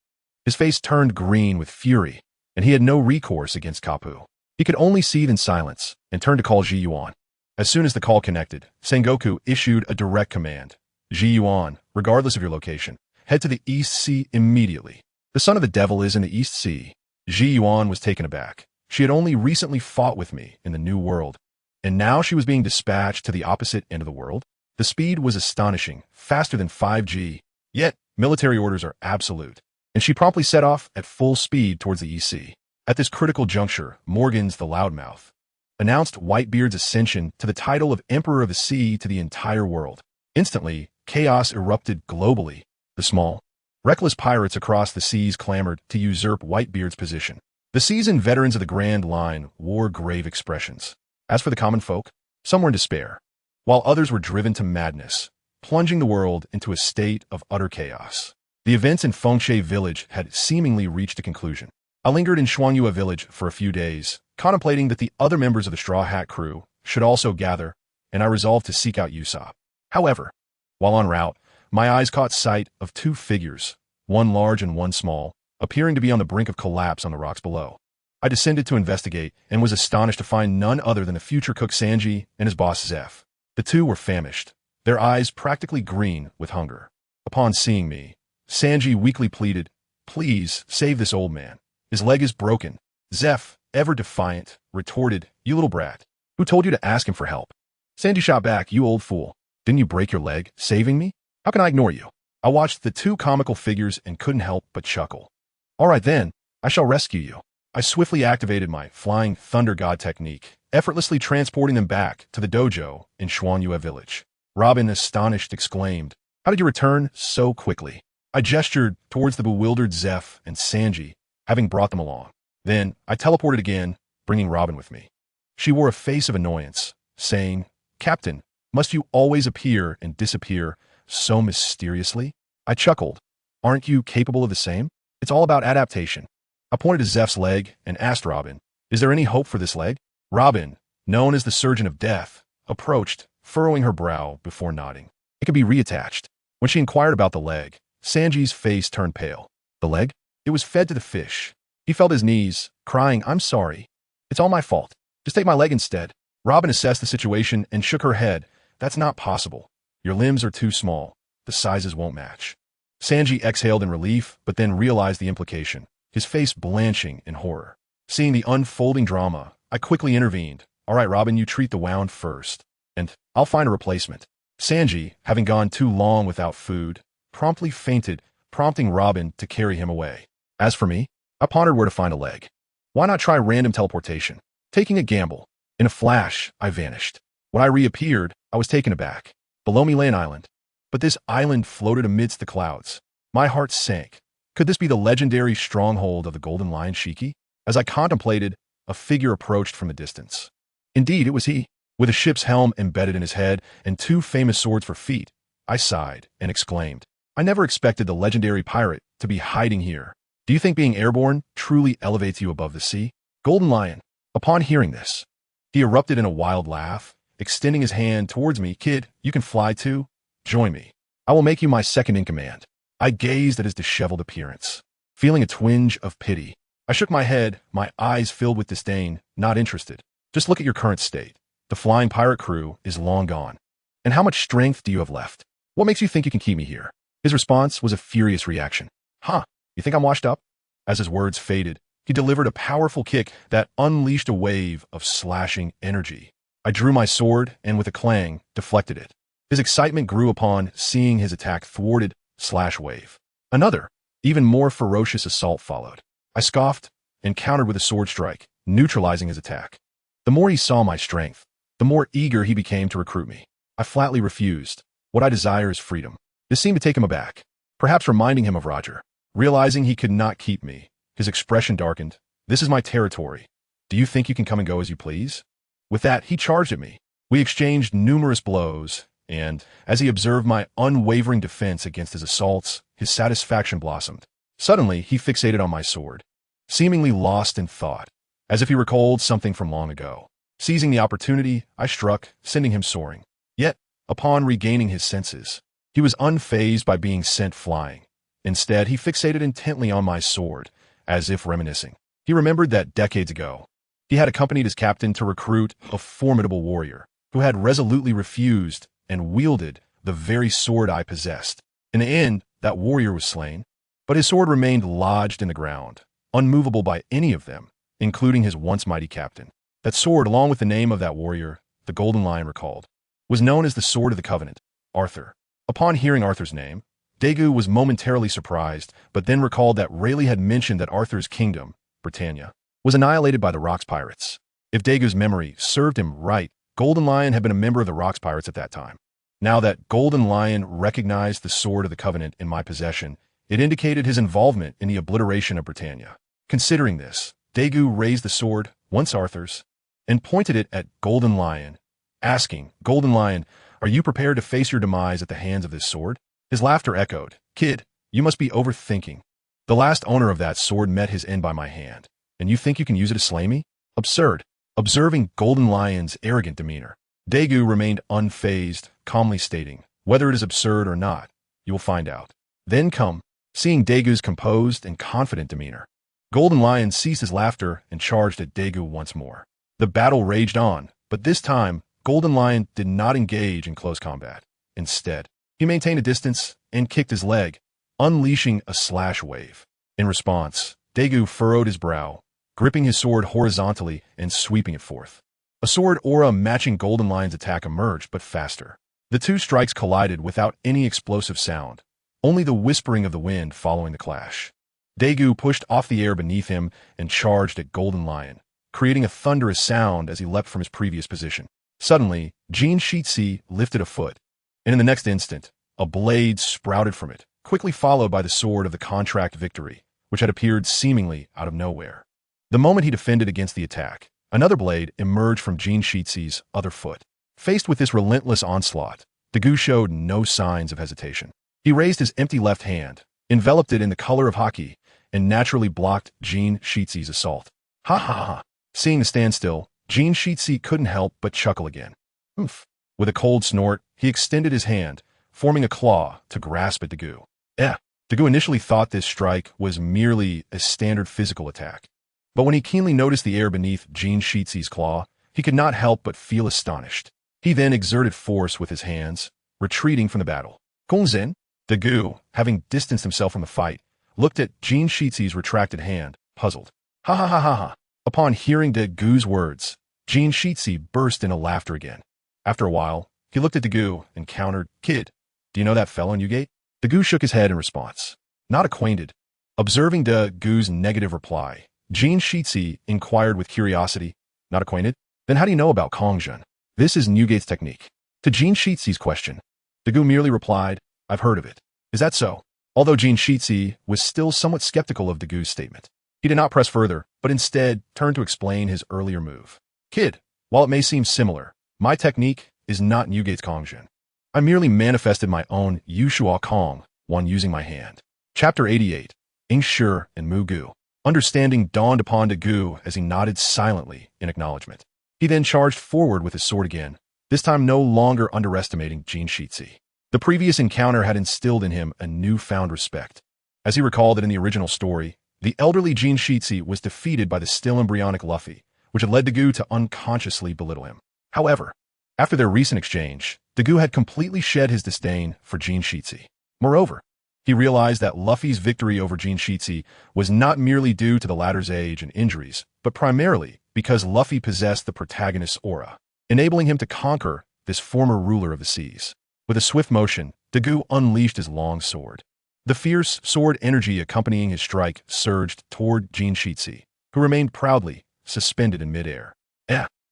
[SPEAKER 1] His face turned green with fury, and he had no recourse against Kapu. He could only seethe in silence and turn to call Ji Yuan. As soon as the call connected, Sengoku issued a direct command. Ji Yuan, regardless of your location, head to the East Sea immediately. The son of the devil is in the East Sea. Ji Yuan was taken aback. She had only recently fought with me in the New World, and now she was being dispatched to the opposite end of the world? The speed was astonishing, faster than 5G. Yet, military orders are absolute, and she promptly set off at full speed towards the East Sea. At this critical juncture, Morgan's the loudmouth. announced Whitebeard's ascension to the title of Emperor of the Sea to the entire world. Instantly, chaos erupted globally. The small, reckless pirates across the seas clamored to usurp Whitebeard's position. The seasoned veterans of the Grand Line wore grave expressions. As for the common folk, some were in despair, while others were driven to madness, plunging the world into a state of utter chaos. The events in Fengshe village had seemingly reached a conclusion. I lingered in Xuanyue village for a few days, contemplating that the other members of the Straw Hat crew should also gather, and I resolved to seek out Usopp. However, while en route, my eyes caught sight of two figures, one large and one small, appearing to be on the brink of collapse on the rocks below. I descended to investigate and was astonished to find none other than the future cook Sanji and his boss Zeph. The two were famished, their eyes practically green with hunger. Upon seeing me, Sanji weakly pleaded, "Please, save this old man. His leg is broken." Zeph, ever defiant, retorted, "You little brat. Who told you to ask him for help?" Sanji shot back, "You old fool. Didn't you break your leg, saving me? How can I ignore you?" I watched the two comical figures and couldn't help but chuckle. "All right then, I shall rescue you." I swiftly activated my Flying Thunder God technique, effortlessly transporting them back to the dojo in Xuanyue village. Robin, astonished, exclaimed, "How did you return so quickly?" I gestured towards the bewildered Zeph and Sanji, having brought them along. Then I teleported again, bringing Robin with me. She wore a face of annoyance, saying, "Captain, must you always appear and disappear so mysteriously?" I chuckled. "Aren't you capable of the same? It's all about adaptation." I pointed to Zeph's leg and asked Robin, "Is there any hope for this leg?" Robin, known as the Surgeon of Death, approached, furrowing her brow before nodding. "It can be reattached." When she inquired about the leg, Sanji's face turned pale. "The leg? It was fed to the fish." He felt his knees, crying, "I'm sorry. It's all my fault. Just take my leg instead." Robin assessed the situation and shook her head. "That's not possible. Your limbs are too small. The sizes won't match." Sanji exhaled in relief, but then realized the implication, his face blanching in horror. Seeing the unfolding drama, I quickly intervened. "All right, Robin, you treat the wound first, and I'll find a replacement." Sanji, having gone too long without food, promptly fainted, prompting Robin to carry him away. As for me, I pondered where to find a leg. Why not try random teleportation? Taking a gamble. In a flash, I vanished. When I reappeared, I was taken aback. Below me lay an island. But this island floated amidst the clouds. My heart sank. Could this be the legendary stronghold of the Golden Lion Shiki? As I contemplated, a figure approached from a distance. Indeed, it was he, with a ship's helm embedded in his head and two famous swords for feet. I sighed and exclaimed, "I never expected the legendary pirate to be hiding here. Do you think being airborne truly elevates you above the sea?" Golden Lion. Upon hearing this, he erupted in a wild laugh, extending his hand towards me. "Kid, you can fly too? Join me. I will make you my second in command." I gazed at his disheveled appearance, feeling a twinge of pity. I shook my head, my eyes filled with disdain. "Not interested. Just look at your current state. The flying pirate crew is long gone. And how much strength do you have left? What makes you think you can keep me here?" His response was a furious reaction. "Huh, you think I'm washed up?" As his words faded, he delivered a powerful kick that unleashed a wave of slashing energy. I drew my sword and with a clang, deflected it. His excitement grew upon seeing his attack thwarted /wave. Another, even more ferocious assault followed. I scoffed and countered with a sword strike, neutralizing his attack. The more he saw my strength, the more eager he became to recruit me. I flatly refused. What I desire is freedom. This seemed to take him aback, perhaps reminding him of Roger. Realizing he could not keep me, his expression darkened. "This is my territory. Do you think you can come and go as you please?" With that, he charged at me. We exchanged numerous blows, and as he observed my unwavering defense against his assaults, his satisfaction blossomed. Suddenly, he fixated on my sword, seemingly lost in thought, as if he recalled something from long ago. Seizing the opportunity, I struck, sending him soaring. Yet, upon regaining his senses, he was unfazed by being sent flying. Instead, he fixated intently on my sword, as if reminiscing. He remembered that decades ago, he had accompanied his captain to recruit a formidable warrior who had resolutely refused and wielded the very sword I possessed. In the end, that warrior was slain, but his sword remained lodged in the ground, unmovable by any of them, including his once mighty captain. That sword, along with the name of that warrior, the Golden Lion recalled, was known as the Sword of the Covenant, Arthur. Upon hearing Arthur's name, Daegu was momentarily surprised, but then recalled that Rayleigh had mentioned that Arthur's kingdom, Britannia, was annihilated by the Rocks pirates. If Dagu's memory served him right, Golden Lion had been a member of the Rocks Pirates at that time. Now that Golden Lion recognized the Sword of the Covenant in my possession, it indicated his involvement in the obliteration of Britannia. Considering this, Dagu raised the sword, once Arthur's, and pointed it at Golden Lion, asking, "Golden Lion, are you prepared to face your demise at the hands of this sword?" His laughter echoed, "Kid, you must be overthinking. The last owner of that sword met his end by my hand, and you think you can use it to slay me? Absurd." Observing Golden Lion's arrogant demeanor, Dagu remained unfazed, calmly stating, "Whether it is absurd or not, you will find out. Then come." Seeing Dagu's composed and confident demeanor, Golden Lion ceased his laughter and charged at Dagu once more. The battle raged on, but this time, Golden Lion did not engage in close combat. Instead, he maintained a distance and kicked his leg, unleashing a slash wave. In response, Dagu furrowed his brow, gripping his sword horizontally and sweeping it forth. A sword aura matching Golden Lion's attack emerged, but faster. The two strikes collided without any explosive sound, only the whispering of the wind following the clash. Dagu pushed off the air beneath him and charged at Golden Lion, creating a thunderous sound as he leapt from his previous position. Suddenly, Jin Shitsi lifted a foot, and in the next instant, a blade sprouted from it, quickly followed by the sword of the contract victory, which had appeared seemingly out of nowhere. The moment he defended against the attack, another blade emerged from Jin Shitsi's other foot. Faced with this relentless onslaught, Dagu showed no signs of hesitation. He raised his empty left hand, enveloped it in the color of hockey, and naturally blocked Jin Shitsi's assault. Ha ha ha! Seeing the standstill, Jin Shitsi couldn't help but chuckle again. Oof! With a cold snort, he extended his hand, forming a claw to grasp at Dagu. Dagu initially thought this strike was merely a standard physical attack. But when he keenly noticed the air beneath Jin Shitsi's claw, he could not help but feel astonished. He then exerted force with his hands, retreating from the battle. Gongzen? Dagu, having distanced himself from the fight, looked at Jin Shitsi's retracted hand, puzzled. Ha ha ha ha ha! Upon hearing Dagu's words, Jin Shitsi burst into laughter again. After a while, he looked at Dagu and countered, "Kid, do you know that fellow in Newgate?" Dagu shook his head in response. "Not acquainted." Observing Dagu's negative reply, Jin Shitsi inquired with curiosity, "Not acquainted? Then how do you know about Kongjun? This is Newgate's technique." To Jin Shitsi's question, Dagu merely replied, "I've heard of it." "Is that so?" Although Jin Shitsi was still somewhat skeptical of Dagu's statement, he did not press further, but instead turned to explain his earlier move. "Kid, while it may seem similar, my technique is not Newgate's Kongjun. I merely manifested my own Yushua Kong when using my hand." Chapter 88, Ingshi and Mugu. Understanding dawned upon Dagu as he nodded silently in acknowledgement. He then charged forward with his sword again, this time no longer underestimating Jin Shitsi. The previous encounter had instilled in him a newfound respect. As he recalled that in the original story, the elderly Jin Shitsi was defeated by the still embryonic Luffy, which had led Dagu to unconsciously belittle him. However, after their recent exchange, Dagu had completely shed his disdain for Jin Shitsi. Moreover, he realized that Luffy's victory over Jin Shitsi was not merely due to the latter's age and injuries, but primarily because Luffy possessed the protagonist's aura, enabling him to conquer this former ruler of the seas. With a swift motion, Dagu unleashed his long sword. The fierce sword energy accompanying his strike surged toward Jin Shitsi, who remained proudly suspended in midair.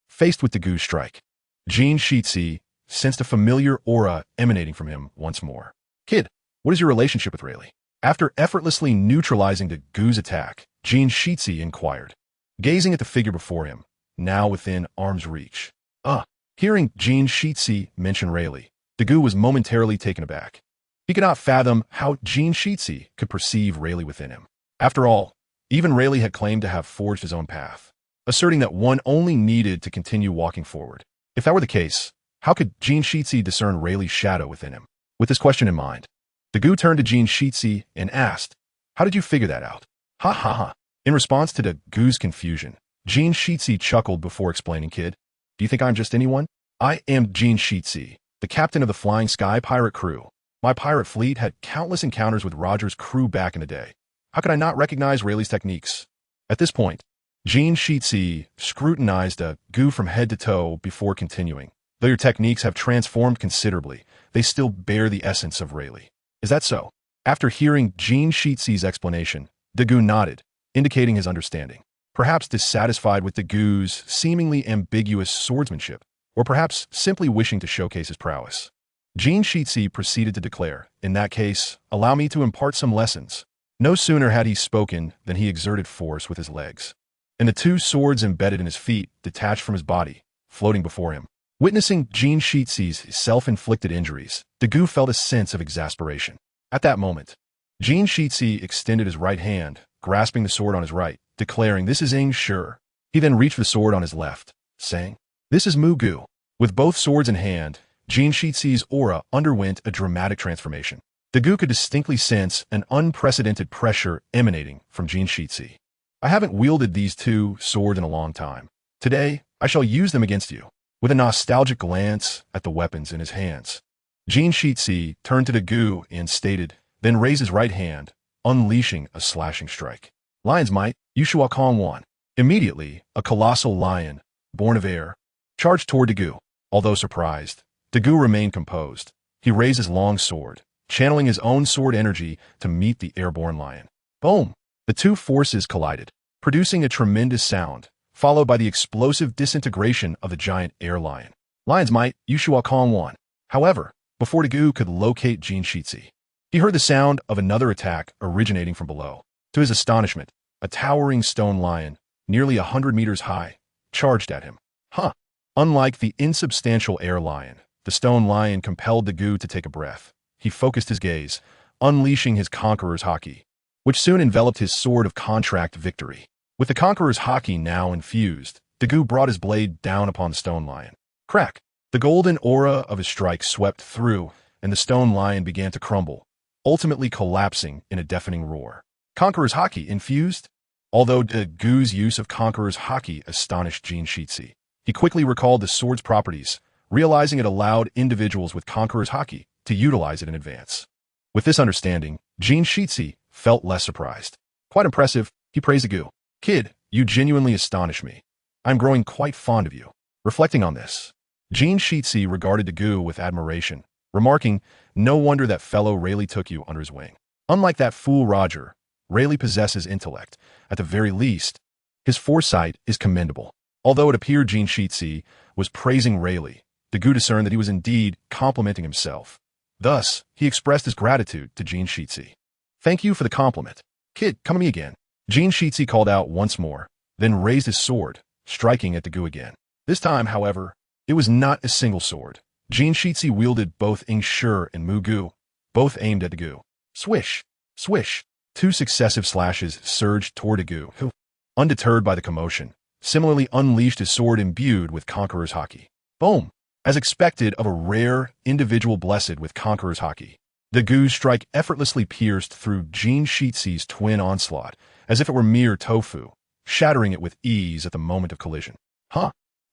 [SPEAKER 1] Faced with Dagu's strike, Jin Shitsi sensed a familiar aura emanating from him once more. "Kid, what is your relationship with Rayleigh?" After effortlessly neutralizing Dagu's attack, Jin Shitsi inquired, gazing at the figure before him, now within arm's reach. Hearing Jin Shitsi mention Rayleigh, Dagu was momentarily taken aback. He could not fathom how Jin Shitsi could perceive Rayleigh within him. After all, even Rayleigh had claimed to have forged his own path, asserting that one only needed to continue walking forward. If that were the case, how could Jin Shitsi discern Rayleigh's shadow within him? With this question in mind, Dagu turned to Jin Shitsi and asked, "How did you figure that out?" Ha ha ha. In response to Dagu's confusion, Jin Shitsi chuckled before explaining, "Kid, do you think I'm just anyone? I am Jin Shitsi, the captain of the Flying Sky pirate crew. My pirate fleet had countless encounters with Roger's crew back in the day. How could I not recognize Rayleigh's techniques?" At this point, Jin Shitsi scrutinized Dagu from head to toe before continuing. "Though your techniques have transformed considerably, they still bear the essence of Rayleigh. Is that so?" After hearing Jin Shitsi's explanation, Dagu nodded, indicating his understanding. perhaps dissatisfied with Dagu's seemingly ambiguous swordsmanship, or perhaps simply wishing to showcase his prowess. Jin Shitsi proceeded to declare, "In that case, allow me to impart some lessons." No sooner had he spoken than he exerted force with his legs, and the two swords embedded in his feet detached from his body, floating before him. Witnessing Jin Shitsi's self-inflicted injuries, Dagu felt a sense of exasperation. At that moment, Jin Shitsi extended his right hand, grasping the sword on his right, declaring, "This is Ing Shi." He then reached the sword on his left, saying, "This is Mu Gu." With both swords in hand, Jin Shitsi's aura underwent a dramatic transformation. Dagu could distinctly sense an unprecedented pressure emanating from Jin Shitsi. "I haven't wielded these two swords in a long time. Today, I shall use them against you." With a nostalgic glance at the weapons in his hands, Jin Shitsi turned to Dagu and stated, then raised his right hand, unleashing a slashing strike. "Lion's might, Yushua Kong won." Immediately, a colossal lion, born of air, charged toward Dagu. Although surprised, Dagu remained composed. He raised his long sword, channeling his own sword energy to meet the airborne lion. Boom! The two forces collided, producing a tremendous sound, followed by the explosive disintegration of the giant air lion. Lion's might, Yushua Kong won. However, before Dagu could locate Jin Shitsi, he heard the sound of another attack originating from below. To his astonishment, a towering stone lion, nearly 100 meters high, charged at him. Unlike the insubstantial air lion, the stone lion compelled Dagu to take a breath. He focused his gaze, unleashing his Conqueror's Haki, which soon enveloped his sword of contract victory. With the Conqueror's Haki now infused, Dagu brought his blade down upon the stone lion. Crack! The golden aura of his strike swept through, and the stone lion began to crumble, ultimately collapsing in a deafening roar. Conqueror's Haki infused? Although Dagu's use of Conqueror's Haki astonished Jin Shitsi, he quickly recalled the sword's properties, realizing it allowed individuals with Conqueror's Haki to utilize it in advance. With this understanding, Jin Shitsi felt less surprised. Quite impressive, he praised Dagu. "Kid, you genuinely astonish me. I'm growing quite fond of you." Reflecting on this, Jin Shitsi regarded Dagu with admiration, remarking, "No wonder that fellow Rayleigh took you under his wing. Unlike that fool Roger, Rayleigh possesses intellect. At the very least, his foresight is commendable." Although it appeared Jin Shitsi was praising Rayleigh, Dagu discerned that he was indeed complimenting himself. Thus, he expressed his gratitude to Jin Shitsi. "Thank you for the compliment. Kid, come to me again." Jin Shitsi called out once more, then raised his sword, striking at Dagu again. This time, however, it was not a single sword. Jin Shitsi wielded both Ing Shi and Mu Gu, both aimed at Dagu. Swish! Swish! Two successive slashes surged toward Dagu, who, undeterred by the commotion, similarly unleashed his sword imbued with Conqueror's Haki. Boom! As expected of a rare individual blessed with Conqueror's Haki, Dagu's strike effortlessly pierced through Jin Shitsi's twin onslaught, as if it were mere tofu, shattering it with ease at the moment of collision.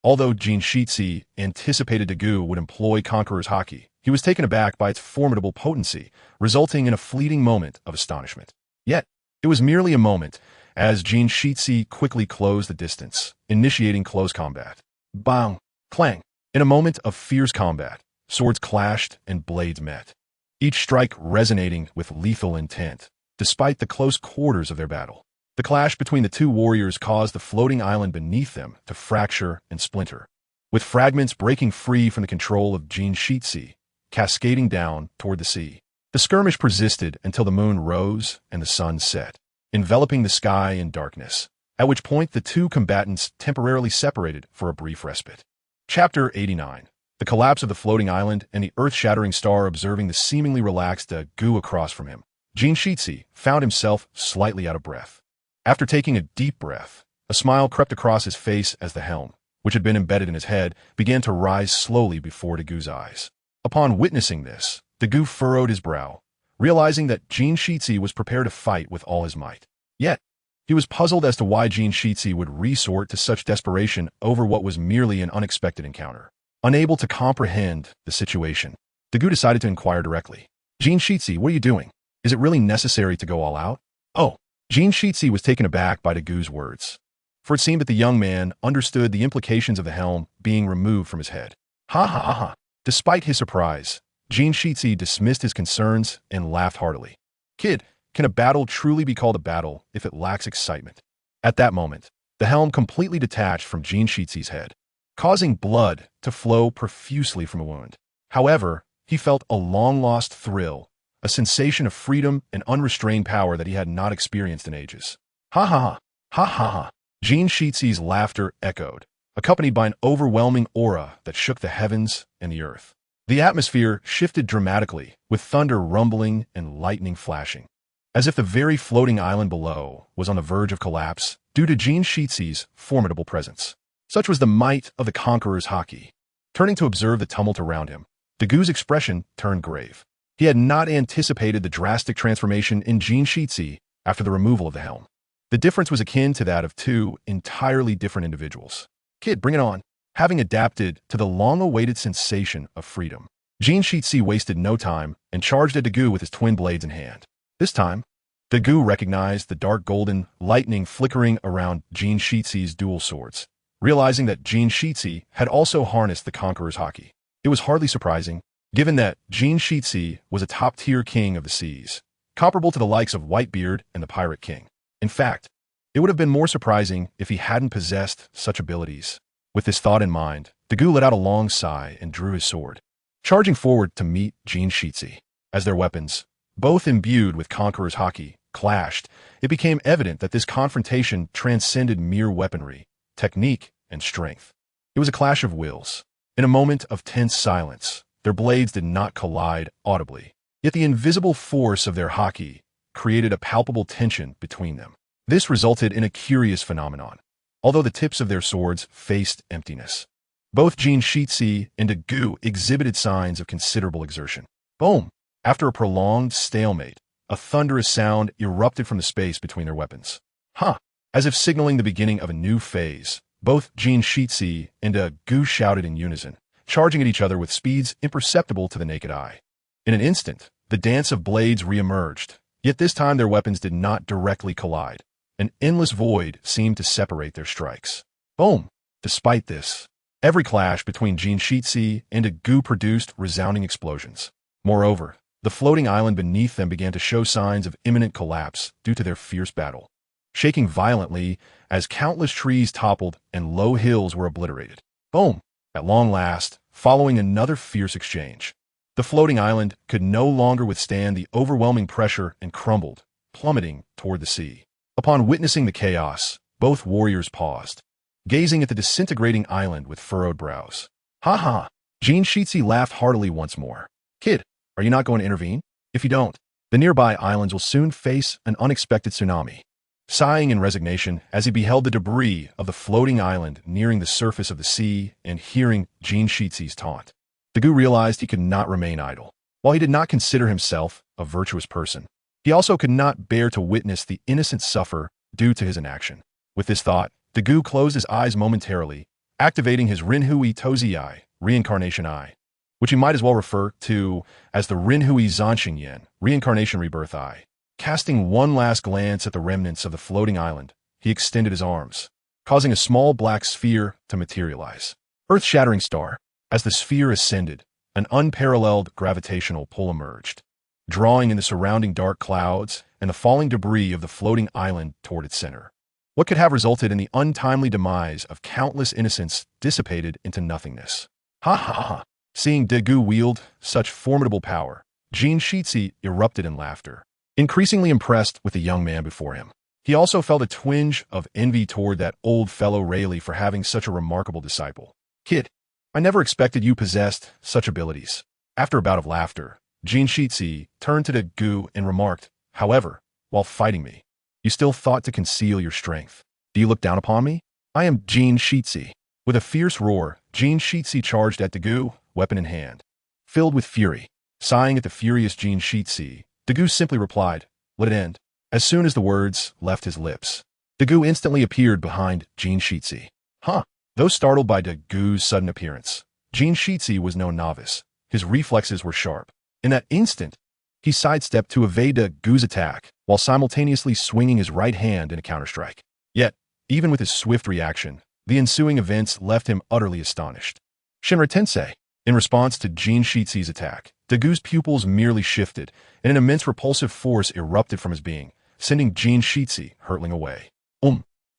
[SPEAKER 1] Although Jin Shitsi anticipated Dagu would employ Conqueror's Haki, he was taken aback by its formidable potency, resulting in a fleeting moment of astonishment. Yet, it was merely a moment, as Jin Shitsi quickly closed the distance, initiating close combat. Bang! Clang! In a moment of fierce combat, swords clashed and blades met, each strike resonating with lethal intent, despite the close quarters of their battle. The clash between the two warriors caused the floating island beneath them to fracture and splinter, with fragments breaking free from the control of Jin Shitsi, cascading down toward the sea. The skirmish persisted until the moon rose and the sun set, enveloping the sky in darkness, at which point the two combatants temporarily separated for a brief respite. Chapter 89. The collapse of the floating island and the earth-shattering star observing the seemingly relaxed Dagu across from him. Jin Shitsi found himself slightly out of breath. After taking a deep breath, a smile crept across his face as the helm, which had been embedded in his head, began to rise slowly before Dagu's eyes. Upon witnessing this, Dagu furrowed his brow, realizing that Jin Shitsi was prepared to fight with all his might. Yet, he was puzzled as to why Jin Shitsi would resort to such desperation over what was merely an unexpected encounter. Unable to comprehend the situation, Dagu decided to inquire directly. "Jin Shitsi, what are you doing? Is it really necessary to go all out?" "Oh." Jin Shitsi was taken aback by Dagu's words, for it seemed that the young man understood the implications of the helm being removed from his head. Ha. Despite his surprise, Jin Shitsi dismissed his concerns and laughed heartily. "Kid, can a battle truly be called a battle if it lacks excitement?" At that moment, The helm completely detached from Jin Shizi's head, causing blood to flow profusely from a wound. However, he felt a long-lost thrill, a sensation of freedom and unrestrained power that he had not experienced in ages. Ha ha ha, ha ha ha. Jin Shizi's laughter echoed, accompanied by an overwhelming aura that shook the heavens and the earth. The atmosphere shifted dramatically, with thunder rumbling and lightning flashing, as if the very floating island below was on the verge of collapse due to Jin Shizi's formidable presence. Such was the might of the conqueror's haki. Turning to observe the tumult around him, Dagu's expression turned grave. He had not anticipated the drastic transformation in Jin Shizi after the removal of the helm. The difference was akin to that of two entirely different individuals. Kid, bring it on. Having adapted to the long-awaited sensation of freedom, Jin Shizi wasted no time and charged at Dagu with his twin blades in hand. This time, Dagu recognized the dark golden lightning flickering around Jin Shizi's dual swords, realizing that Jin Shizi had also harnessed the conqueror's haki. It was hardly surprising, given that Jin Shizi was a top-tier king of the seas, comparable to the likes of Whitebeard and the Pirate King. In fact, it would have been more surprising if he hadn't possessed such abilities. With this thought in mind, Dagu let out a long sigh and drew his sword, charging forward to meet Jin Shizi. As their weapons, both imbued with Conqueror's haki, clashed, it became evident that this confrontation transcended mere weaponry, technique, and strength. It was a clash of wills. In a moment of tense silence, their blades did not collide audibly, yet the invisible force of their haki created a palpable tension between them. This resulted in a curious phenomenon. Although the tips of their swords faced emptiness, both Jin Shizi and Dagu exhibited signs of considerable exertion. Boom! After a prolonged stalemate, a thunderous sound erupted from the space between their weapons. Huh! As if signaling the beginning of a new phase, both Jin Shizi and Dagu shouted in unison, charging at each other with speeds imperceptible to the naked eye. In an instant, the dance of blades re-emerged, yet this time their weapons did not directly collide. An endless void seemed to separate their strikes. Boom! Despite this, every clash between Jin Shizi and Dagu produced resounding explosions. Moreover, the floating island beneath them began to show signs of imminent collapse due to their fierce battle, shaking violently as countless trees toppled and low hills were obliterated. Boom! At long last, following another fierce exchange, the floating island could no longer withstand the overwhelming pressure and crumbled, plummeting toward the sea. Upon witnessing the chaos, both warriors paused, gazing at the disintegrating island with furrowed brows. Ha ha! Jin Shizi laughed heartily once more. Kid, are you not going to intervene? If you don't, the nearby islands will soon face an unexpected tsunami. Sighing in resignation as he beheld the debris of the floating island nearing the surface of the sea and hearing Jin Shizi's taunt, Dagu realized he could not remain idle. While he did not consider himself a virtuous person, he also could not bear to witness the innocent suffer due to his inaction. With this thought, Dagu closed his eyes momentarily, activating his Rinhui Tozi Eye, Reincarnation Eye, which he might as well refer to as the Rinhui Zanxing Yen, Reincarnation Rebirth Eye. Casting one last glance at the remnants of the floating island, he extended his arms, causing a small black sphere to materialize. Earth-shattering star. As the sphere ascended, an unparalleled gravitational pull emerged, drawing in the surrounding dark clouds and the falling debris of the floating island toward its center. What could have resulted in the untimely demise of countless innocents dissipated into nothingness? Ha ha ha! Seeing Dagu wield such formidable power, Jin Shizi erupted in laughter, increasingly impressed with the young man before him. He also felt a twinge of envy toward that old fellow Rayleigh for having such a remarkable disciple. Kid, I never expected you possessed such abilities. After a bout of laughter, Jin Shizi turned to Dagu and remarked, however, while fighting me, you still thought to conceal your strength. Do you look down upon me? I am Jin Shizi. With a fierce roar, Jin Shizi charged at Dagu, weapon in hand. Filled with fury, sighing at the furious Jin Shizi, Dagu simply replied, let it end. As soon as the words left his lips, Dagu instantly appeared behind Jin Shizi. Huh! Though startled by Dagu's sudden appearance, Jin Shizi was no novice. His reflexes were sharp. In that instant, he sidestepped to evade Dagu's attack, while simultaneously swinging his right hand in a counterstrike. Yet, even with his swift reaction, the ensuing events left him utterly astonished. Shinra Tensei. In response to Jin Shizi's attack, Dagu's pupils merely shifted, and an immense repulsive force erupted from his being, sending Jin Shizi hurtling away.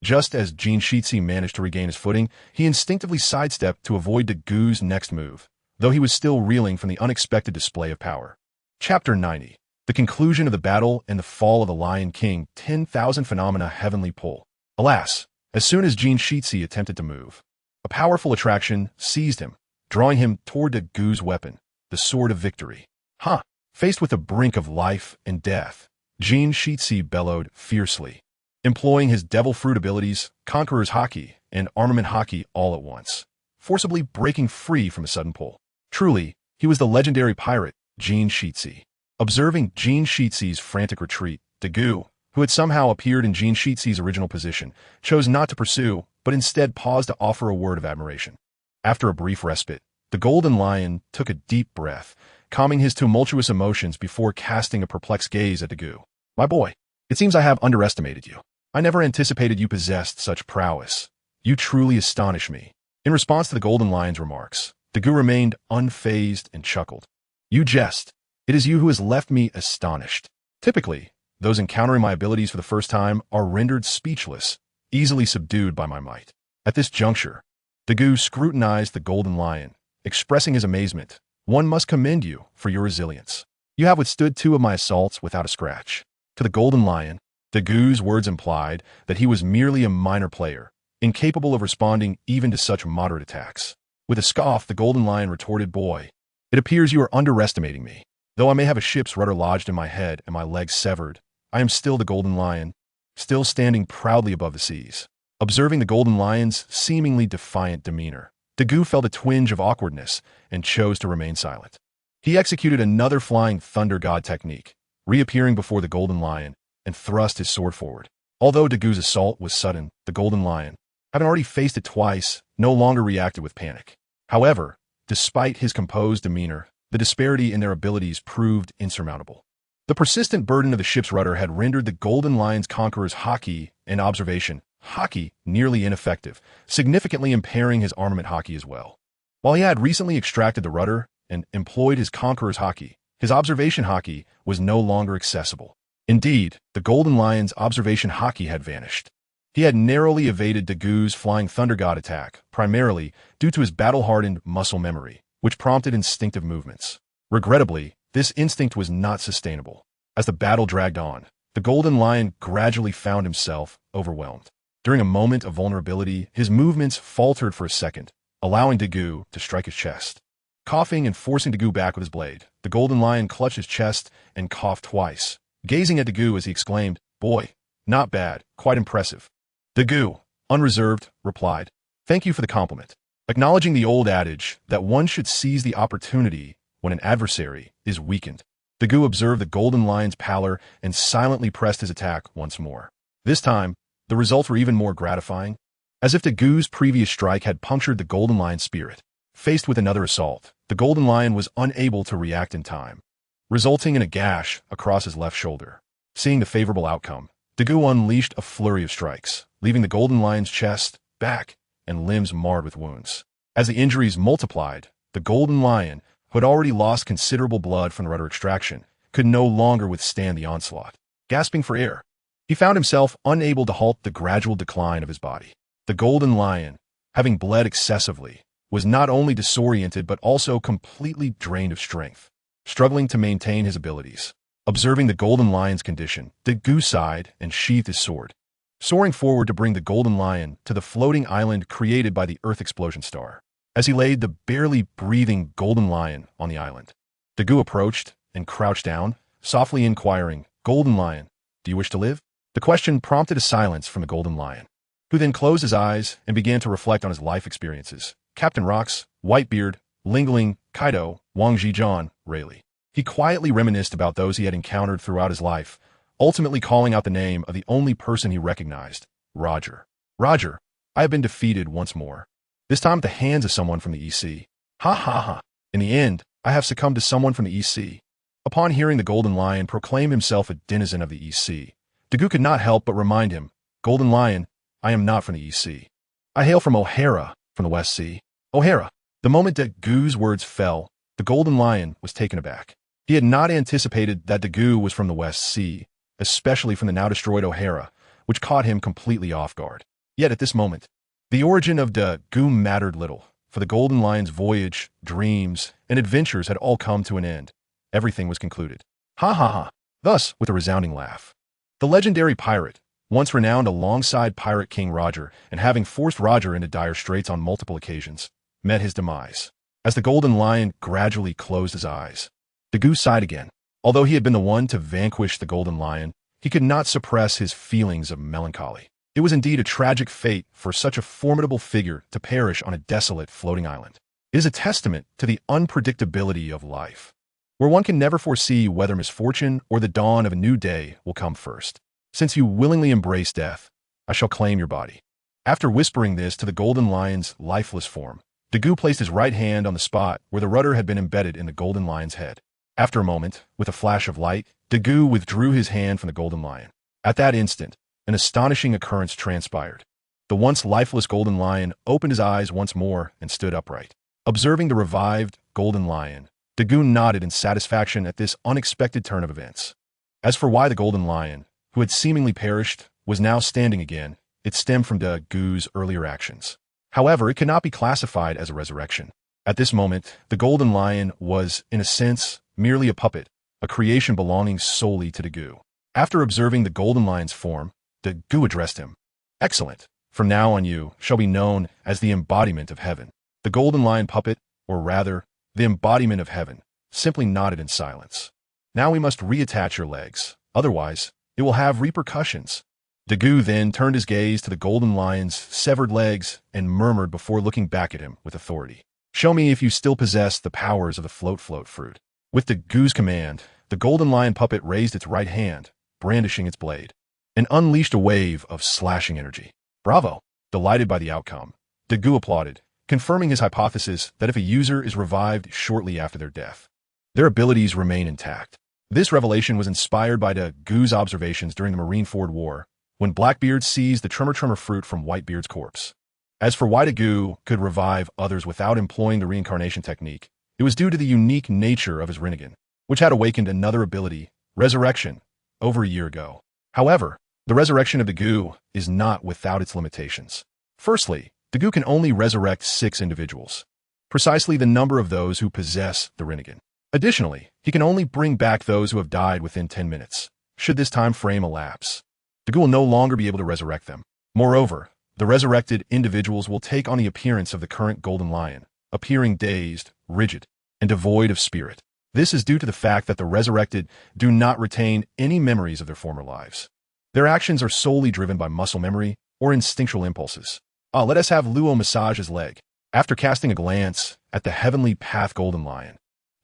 [SPEAKER 1] Just as Jin Shitsi managed to regain his footing, he instinctively sidestepped to avoid Dagu's next move, though he was still reeling from the unexpected display of power. Chapter 90. The conclusion of the battle and the fall of the Lion King, 10,000 phenomena heavenly pull. Alas, as soon as Jin Shitsi attempted to move, a powerful attraction seized him, drawing him toward Dagu's weapon, the sword of victory. Ha! Faced with the brink of life and death, Jin Shitsi bellowed fiercely, employing his devil fruit abilities, Conqueror's Haki, and Armament Haki all at once, forcibly breaking free from a sudden pull. Truly, he was the legendary pirate, Jin Shitsi. Observing Jin Shitsi's frantic retreat, Dagu, who had somehow appeared in Jin Shitsi's original position, chose not to pursue, but instead paused to offer a word of admiration. After a brief respite, the Golden Lion took a deep breath, calming his tumultuous emotions before casting a perplexed gaze at Dagu. My boy, it seems I have underestimated you. I never anticipated you possessed such prowess. You truly astonish me. In response to the Golden Lion's remarks, Dagu remained unfazed and chuckled. You jest. It is you who has left me astonished. Typically, those encountering my abilities for the first time are rendered speechless, easily subdued by my might. At this juncture, Dagu scrutinized the Golden Lion, expressing his amazement. One must commend you for your resilience. You have withstood 2 of my assaults without a scratch. To the Golden Lion, Dagu's words implied that he was merely a minor player, incapable of responding even to such moderate attacks. With a scoff, the Golden Lion retorted, Boy, it appears you are underestimating me. Though I may have a ship's rudder lodged in my head and my legs severed, I am still the Golden Lion, still standing proudly above the seas. Observing the Golden Lion's seemingly defiant demeanor, Dagu felt a twinge of awkwardness and chose to remain silent. He executed another flying thunder god technique, reappearing before the Golden Lion, and thrust his sword forward. Although Dagu's assault was sudden, the Golden Lion, having already faced it twice, no longer reacted with panic. However, despite his composed demeanor, the disparity in their abilities proved insurmountable. The persistent burden of the ship's rudder had rendered the Golden Lion's Conqueror's Haki and Observation Haki nearly ineffective, significantly impairing his Armament Haki as well. While he had recently extracted the rudder and employed his Conqueror's Haki, his Observation Haki was no longer accessible. Indeed, the Golden Lion's Observation Haki had vanished. He had narrowly evaded Dagu's Flying Thunder God attack, primarily due to his battle-hardened muscle memory, which prompted instinctive movements. Regrettably, this instinct was not sustainable. As the battle dragged on, the Golden Lion gradually found himself overwhelmed. During a moment of vulnerability, his movements faltered for a second, allowing Dagu to strike his chest. Coughing and forcing Dagu back with his blade, the Golden Lion clutched his chest and coughed twice, gazing at Dagu as he exclaimed, Boy, not bad, quite impressive. Dagu, unreserved, replied, Thank you for the compliment. Acknowledging the old adage that one should seize the opportunity when an adversary is weakened, Dagu observed the Golden Lion's pallor and silently pressed his attack once more. This time, the results were even more gratifying, as if Dagu's previous strike had punctured the Golden Lion's spirit. Faced with another assault, the Golden Lion was unable to react in time, resulting in a gash across his left shoulder. Seeing the favorable outcome, Dagu unleashed a flurry of strikes, leaving the Golden Lion's chest, back, and limbs marred with wounds. As the injuries multiplied, the Golden Lion, who had already lost considerable blood from the rudder extraction, could no longer withstand the onslaught. Gasping for air, he found himself unable to halt the gradual decline of his body. The Golden Lion, having bled excessively, was not only disoriented but also completely drained of strength, struggling to maintain his abilities. Observing the Golden Lion's condition, Dagu sighed and sheathed his sword, soaring forward to bring the Golden Lion to the floating island created by the Earth explosion star. As he laid the barely breathing Golden Lion on the island, Dagu approached and crouched down, softly inquiring, Golden Lion, do you wish to live? The question prompted a silence from the Golden Lion, who then closed his eyes and began to reflect on his life experiences. Captain Rox, Whitebeard, Lingling, Kaido, Wang Zhijian, Rayleigh. He quietly reminisced about those he had encountered throughout his life, ultimately calling out the name of the only person he recognized, Roger. Roger, I have been defeated once more. This time at the hands of someone from the EC. Ha ha ha. In the end, I have succumbed to someone from the EC. Upon hearing the Golden Lion proclaim himself a denizen of the EC, Dagu could not help but remind him, Golden Lion, I am not from the EC. I hail from O'Hara, from the West Sea. O'Hara. The moment Dagu's words fell, the Golden Lion was taken aback. He had not anticipated that Dagu was from the West Sea, especially from the now-destroyed O'Hara, which caught him completely off guard. Yet at this moment, the origin of Dagu mattered little, for the Golden Lion's voyage, dreams, and adventures had all come to an end. Everything was concluded. Ha ha ha. Thus, with a resounding laugh, the legendary pirate, once renowned alongside Pirate King Roger and having forced Roger into dire straits on multiple occasions, met his demise. As the Golden Lion gradually closed his eyes, Dagu sighed again. Although he had been the one to vanquish the Golden Lion, he could not suppress his feelings of melancholy. It was indeed a tragic fate for such a formidable figure to perish on a desolate floating island. It is a testament to the unpredictability of life, where one can never foresee whether misfortune or the dawn of a new day will come first. Since you willingly embrace death, I shall claim your body. After whispering this to the Golden Lion's lifeless form, Dagu placed his right hand on the spot where the rudder had been embedded in the Golden Lion's head. After a moment, with a flash of light, Dagu withdrew his hand from the Golden Lion. At that instant, an astonishing occurrence transpired. The once lifeless Golden Lion opened his eyes once more and stood upright. Observing the revived Golden Lion, Dagu nodded in satisfaction at this unexpected turn of events. As for why the Golden Lion, who had seemingly perished, was now standing again, it stemmed from Dagu's earlier actions. However, it cannot be classified as a resurrection. At this moment, the Golden Lion was, in a sense, merely a puppet, a creation belonging solely to Dagu. After observing the Golden Lion's form, Dagu addressed him. Excellent. From now on you shall be known as the embodiment of heaven. The Golden Lion puppet, or rather, the embodiment of heaven, simply nodded in silence. Now we must reattach your legs, otherwise it will have repercussions. Dagu then turned his gaze to the Golden Lion's severed legs and murmured before looking back at him with authority. Show me if you still possess the powers of the float fruit. With Dagu's command, the Golden Lion puppet raised its right hand, brandishing its blade, and unleashed a wave of slashing energy. Bravo! Delighted by the outcome, Dagu applauded, confirming his hypothesis that if a user is revived shortly after their death, their abilities remain intact. This revelation was inspired by Dagu's observations during the Marineford War, when Blackbeard seized the Tremor fruit from Whitebeard's corpse. As for why Dagu could revive others without employing the reincarnation technique, it was due to the unique nature of his Sharingan, which had awakened another ability, resurrection, over a year ago. However, the resurrection of Dagu is not without its limitations. Firstly, Dagu can only resurrect 6 individuals, precisely the number of those who possess the Sharingan. Additionally, he can only bring back those who have died within 10 minutes. Should this time frame elapse, Dagu will no longer be able to resurrect them. Moreover, the resurrected individuals will take on the appearance of the current Golden Lion, appearing dazed, rigid, and devoid of spirit. This is due to the fact that the resurrected do not retain any memories of their former lives. Their actions are solely driven by muscle memory or instinctual impulses. Let us have Luo massage his leg. After casting a glance at the Heavenly Path Golden Lion,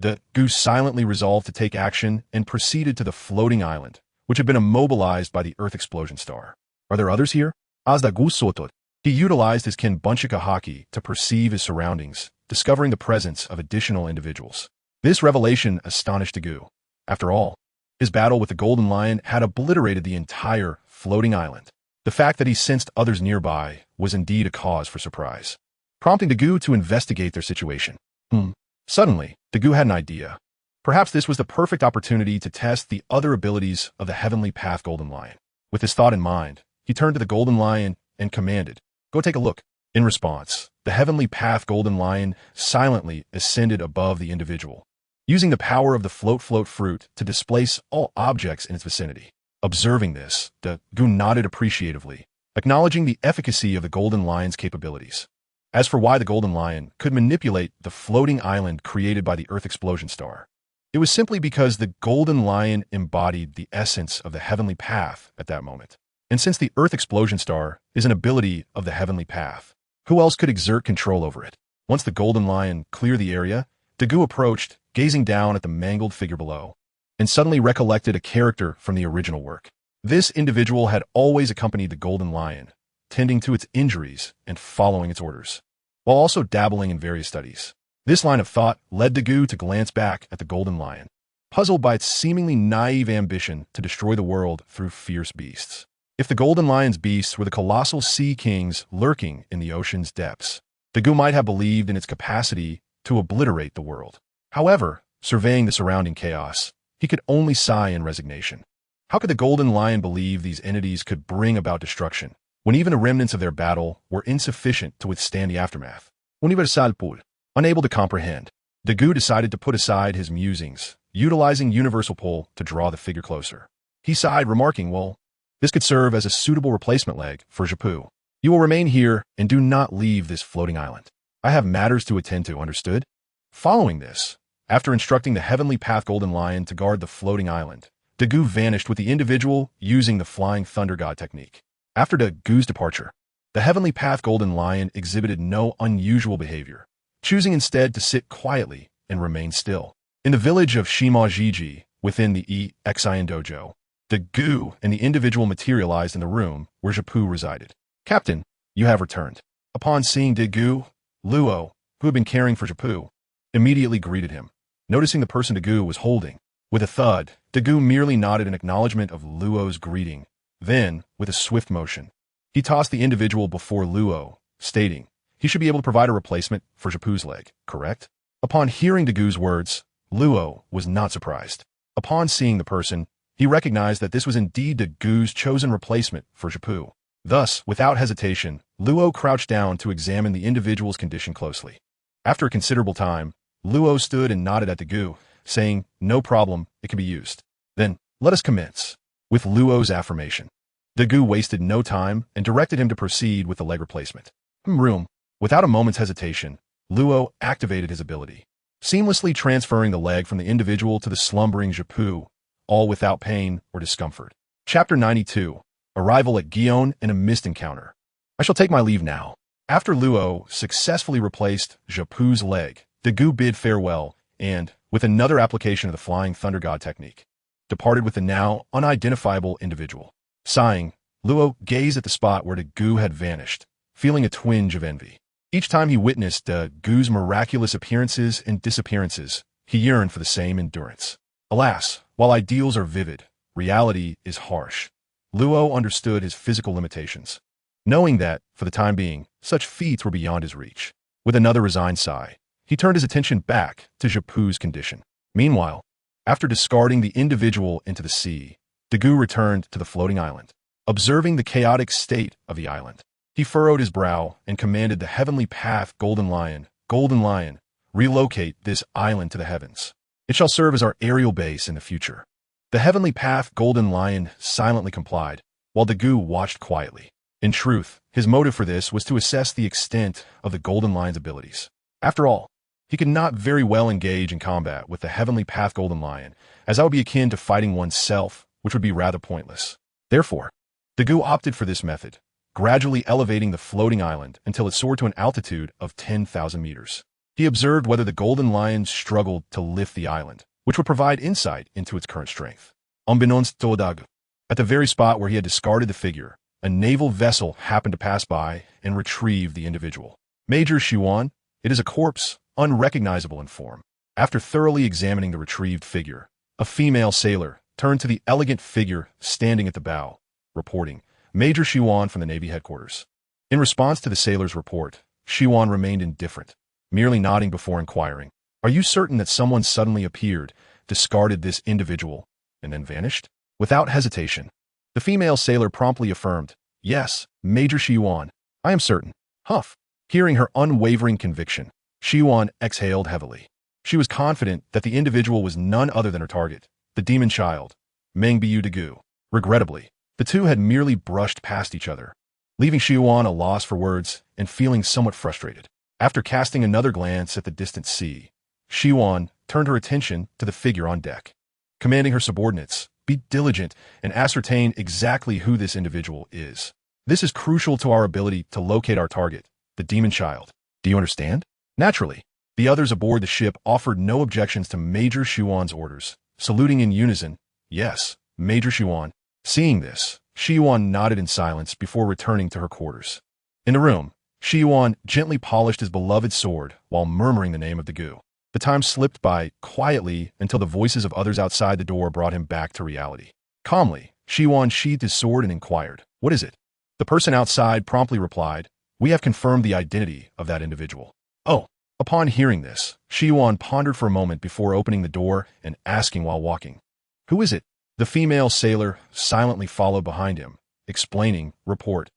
[SPEAKER 1] Dagu silently resolved to take action and proceeded to the floating island, which had been immobilized by the Earth explosion star. Are there others here? As Dagu sotot, he utilized his Kenbunchika haki to perceive his surroundings, discovering the presence of additional individuals. This revelation astonished Dagu. After all, his battle with the Golden Lion had obliterated the entire floating island. The fact that he sensed others nearby was indeed a cause for surprise, prompting Dagu to investigate their situation. Suddenly, Dagu had an idea. Perhaps this was the perfect opportunity to test the other abilities of the Heavenly Path Golden Lion. With this thought in mind, he turned to the Golden Lion and commanded, "Go take a look." In response, the Heavenly Path Golden Lion silently ascended above the individual, using the power of the float fruit to displace all objects in its vicinity. Observing this, Dagu nodded appreciatively, acknowledging the efficacy of the Golden Lion's capabilities. As for why the Golden Lion could manipulate the floating island created by the Earth explosion star, it was simply because the Golden Lion embodied the essence of the Heavenly Path at that moment. And since the Earth explosion star is an ability of the Heavenly Path, who else could exert control over it? Once the Golden Lion cleared the area, Dagu approached, gazing down at the mangled figure below, and suddenly recollected a character from the original work. This individual had always accompanied the Golden Lion, tending to its injuries and following its orders, while also dabbling in various studies. This line of thought led Dagu to glance back at the Golden Lion, puzzled by its seemingly naive ambition to destroy the world through fierce beasts. If the Golden Lion's beasts were the colossal sea kings lurking in the ocean's depths, Dagu might have believed in its capacity to obliterate the world. However, surveying the surrounding chaos, he could only sigh in resignation. How could the Golden Lion believe these entities could bring about destruction, when even the remnants of their battle were insufficient to withstand the aftermath. Universal Pool. Unable to comprehend, Dagu decided to put aside his musings, utilizing universal pull to draw the figure closer. He sighed, remarking, well, this could serve as a suitable replacement leg for Japu. You will remain here and do not leave this floating island. I have matters to attend to, understood? Following this, after instructing the Heavenly Path Golden Lion to guard the floating island, Dagu vanished with the individual using the Flying Thunder God technique. After Dagu's departure, the Heavenly Path Golden Lion exhibited no unusual behavior, choosing instead to sit quietly and remain still. In the village of Shimajiji, within the Exian Dojo, Dagu and the individual materialized in the room where Japu resided. Captain, you have returned. Upon seeing Dagu, Luo, who had been caring for Japu, immediately greeted him, noticing the person Dagu was holding. With a thud, Dagu merely nodded in acknowledgement of Luo's greeting. Then, with a swift motion, he tossed the individual before Luo, stating he should be able to provide a replacement for Japu's leg, correct? Upon hearing Dagu's words, Luo was not surprised. Upon seeing the person, he recognized that this was indeed Dagu's chosen replacement for Japu. Thus, without hesitation, Luo crouched down to examine the individual's condition closely. After a considerable time, Luo stood and nodded at Dagu, saying, no problem, it can be used. Then, let us commence. With Luo's affirmation, Dagu wasted no time and directed him to proceed with the leg replacement. Without a moment's hesitation, Luo activated his ability, seamlessly transferring the leg from the individual to the slumbering Japu, all without pain or discomfort. Chapter 92. Arrival at Gion and a mist encounter. I shall take my leave now. After Luo successfully replaced Japu's leg, Dagu bid farewell and, with another application of the Flying Thunder God technique, departed with the now unidentifiable individual. Sighing, Luo gazed at the spot where Dagu had vanished, feeling a twinge of envy. Each time he witnessed Dagu's miraculous appearances and disappearances, he yearned for the same endurance. Alas, while ideals are vivid, reality is harsh. Luo understood his physical limitations, knowing that, for the time being, such feats were beyond his reach. With another resigned sigh, he turned his attention back to Japu's condition. Meanwhile, after discarding the individual into the sea, Dagu returned to the floating island. Observing the chaotic state of the island, he furrowed his brow and commanded the Heavenly Path Golden Lion, relocate this island to the heavens. It shall serve as our aerial base in the future. The Heavenly Path Golden Lion silently complied, while Dagu watched quietly. In truth, his motive for this was to assess the extent of the Golden Lion's abilities. After all, he could not very well engage in combat with the Heavenly Path Golden Lion, as that would be akin to fighting oneself, which would be rather pointless. Therefore, Dagu opted for this method, gradually elevating the floating island until it soared to an altitude of 10,000 meters. He observed whether the Golden Lion struggled to lift the island, which would provide insight into its current strength. Unbeknownst to Dagu, at the very spot where he had discarded the figure, a naval vessel happened to pass by and retrieve the individual. Major Shiwan, it is a corpse, unrecognizable in form. After thoroughly examining the retrieved figure, a female sailor turned to the elegant figure standing at the bow, reporting, Major Shiwan from the Navy headquarters. In response to the sailor's report, Shiwan remained indifferent, merely nodding before inquiring, are you certain that someone suddenly appeared, discarded this individual, and then vanished? Without hesitation, the female sailor promptly affirmed, yes, Major Shiwan, I am certain. Huff. Hearing her unwavering conviction, Shiwan exhaled heavily. She was confident that the individual was none other than her target, the demon child, Mengbiu Dagu. Regrettably, the two had merely brushed past each other, leaving Shiwan a loss for words and feeling somewhat frustrated. After casting another glance at the distant sea, Shiwan turned her attention to the figure on deck, commanding her subordinates, be diligent and ascertain exactly who this individual is. This is crucial to our ability to locate our target, the demon child. Do you understand? Naturally, the others aboard the ship offered no objections to Major Shiwan's orders, saluting in unison, yes, Major Shiwan. Seeing this, Shiwan nodded in silence before returning to her quarters. In the room, Shiwan gently polished his beloved sword while murmuring the name of Dagu. The time slipped by quietly until the voices of others outside the door brought him back to reality. Calmly, Shiwan sheathed his sword and inquired, what is it? The person outside promptly replied, we have confirmed the identity of that individual. Oh. Upon hearing this, Shiwan pondered for a moment before opening the door and asking while walking, who is it? The female sailor silently followed behind him, explaining, report,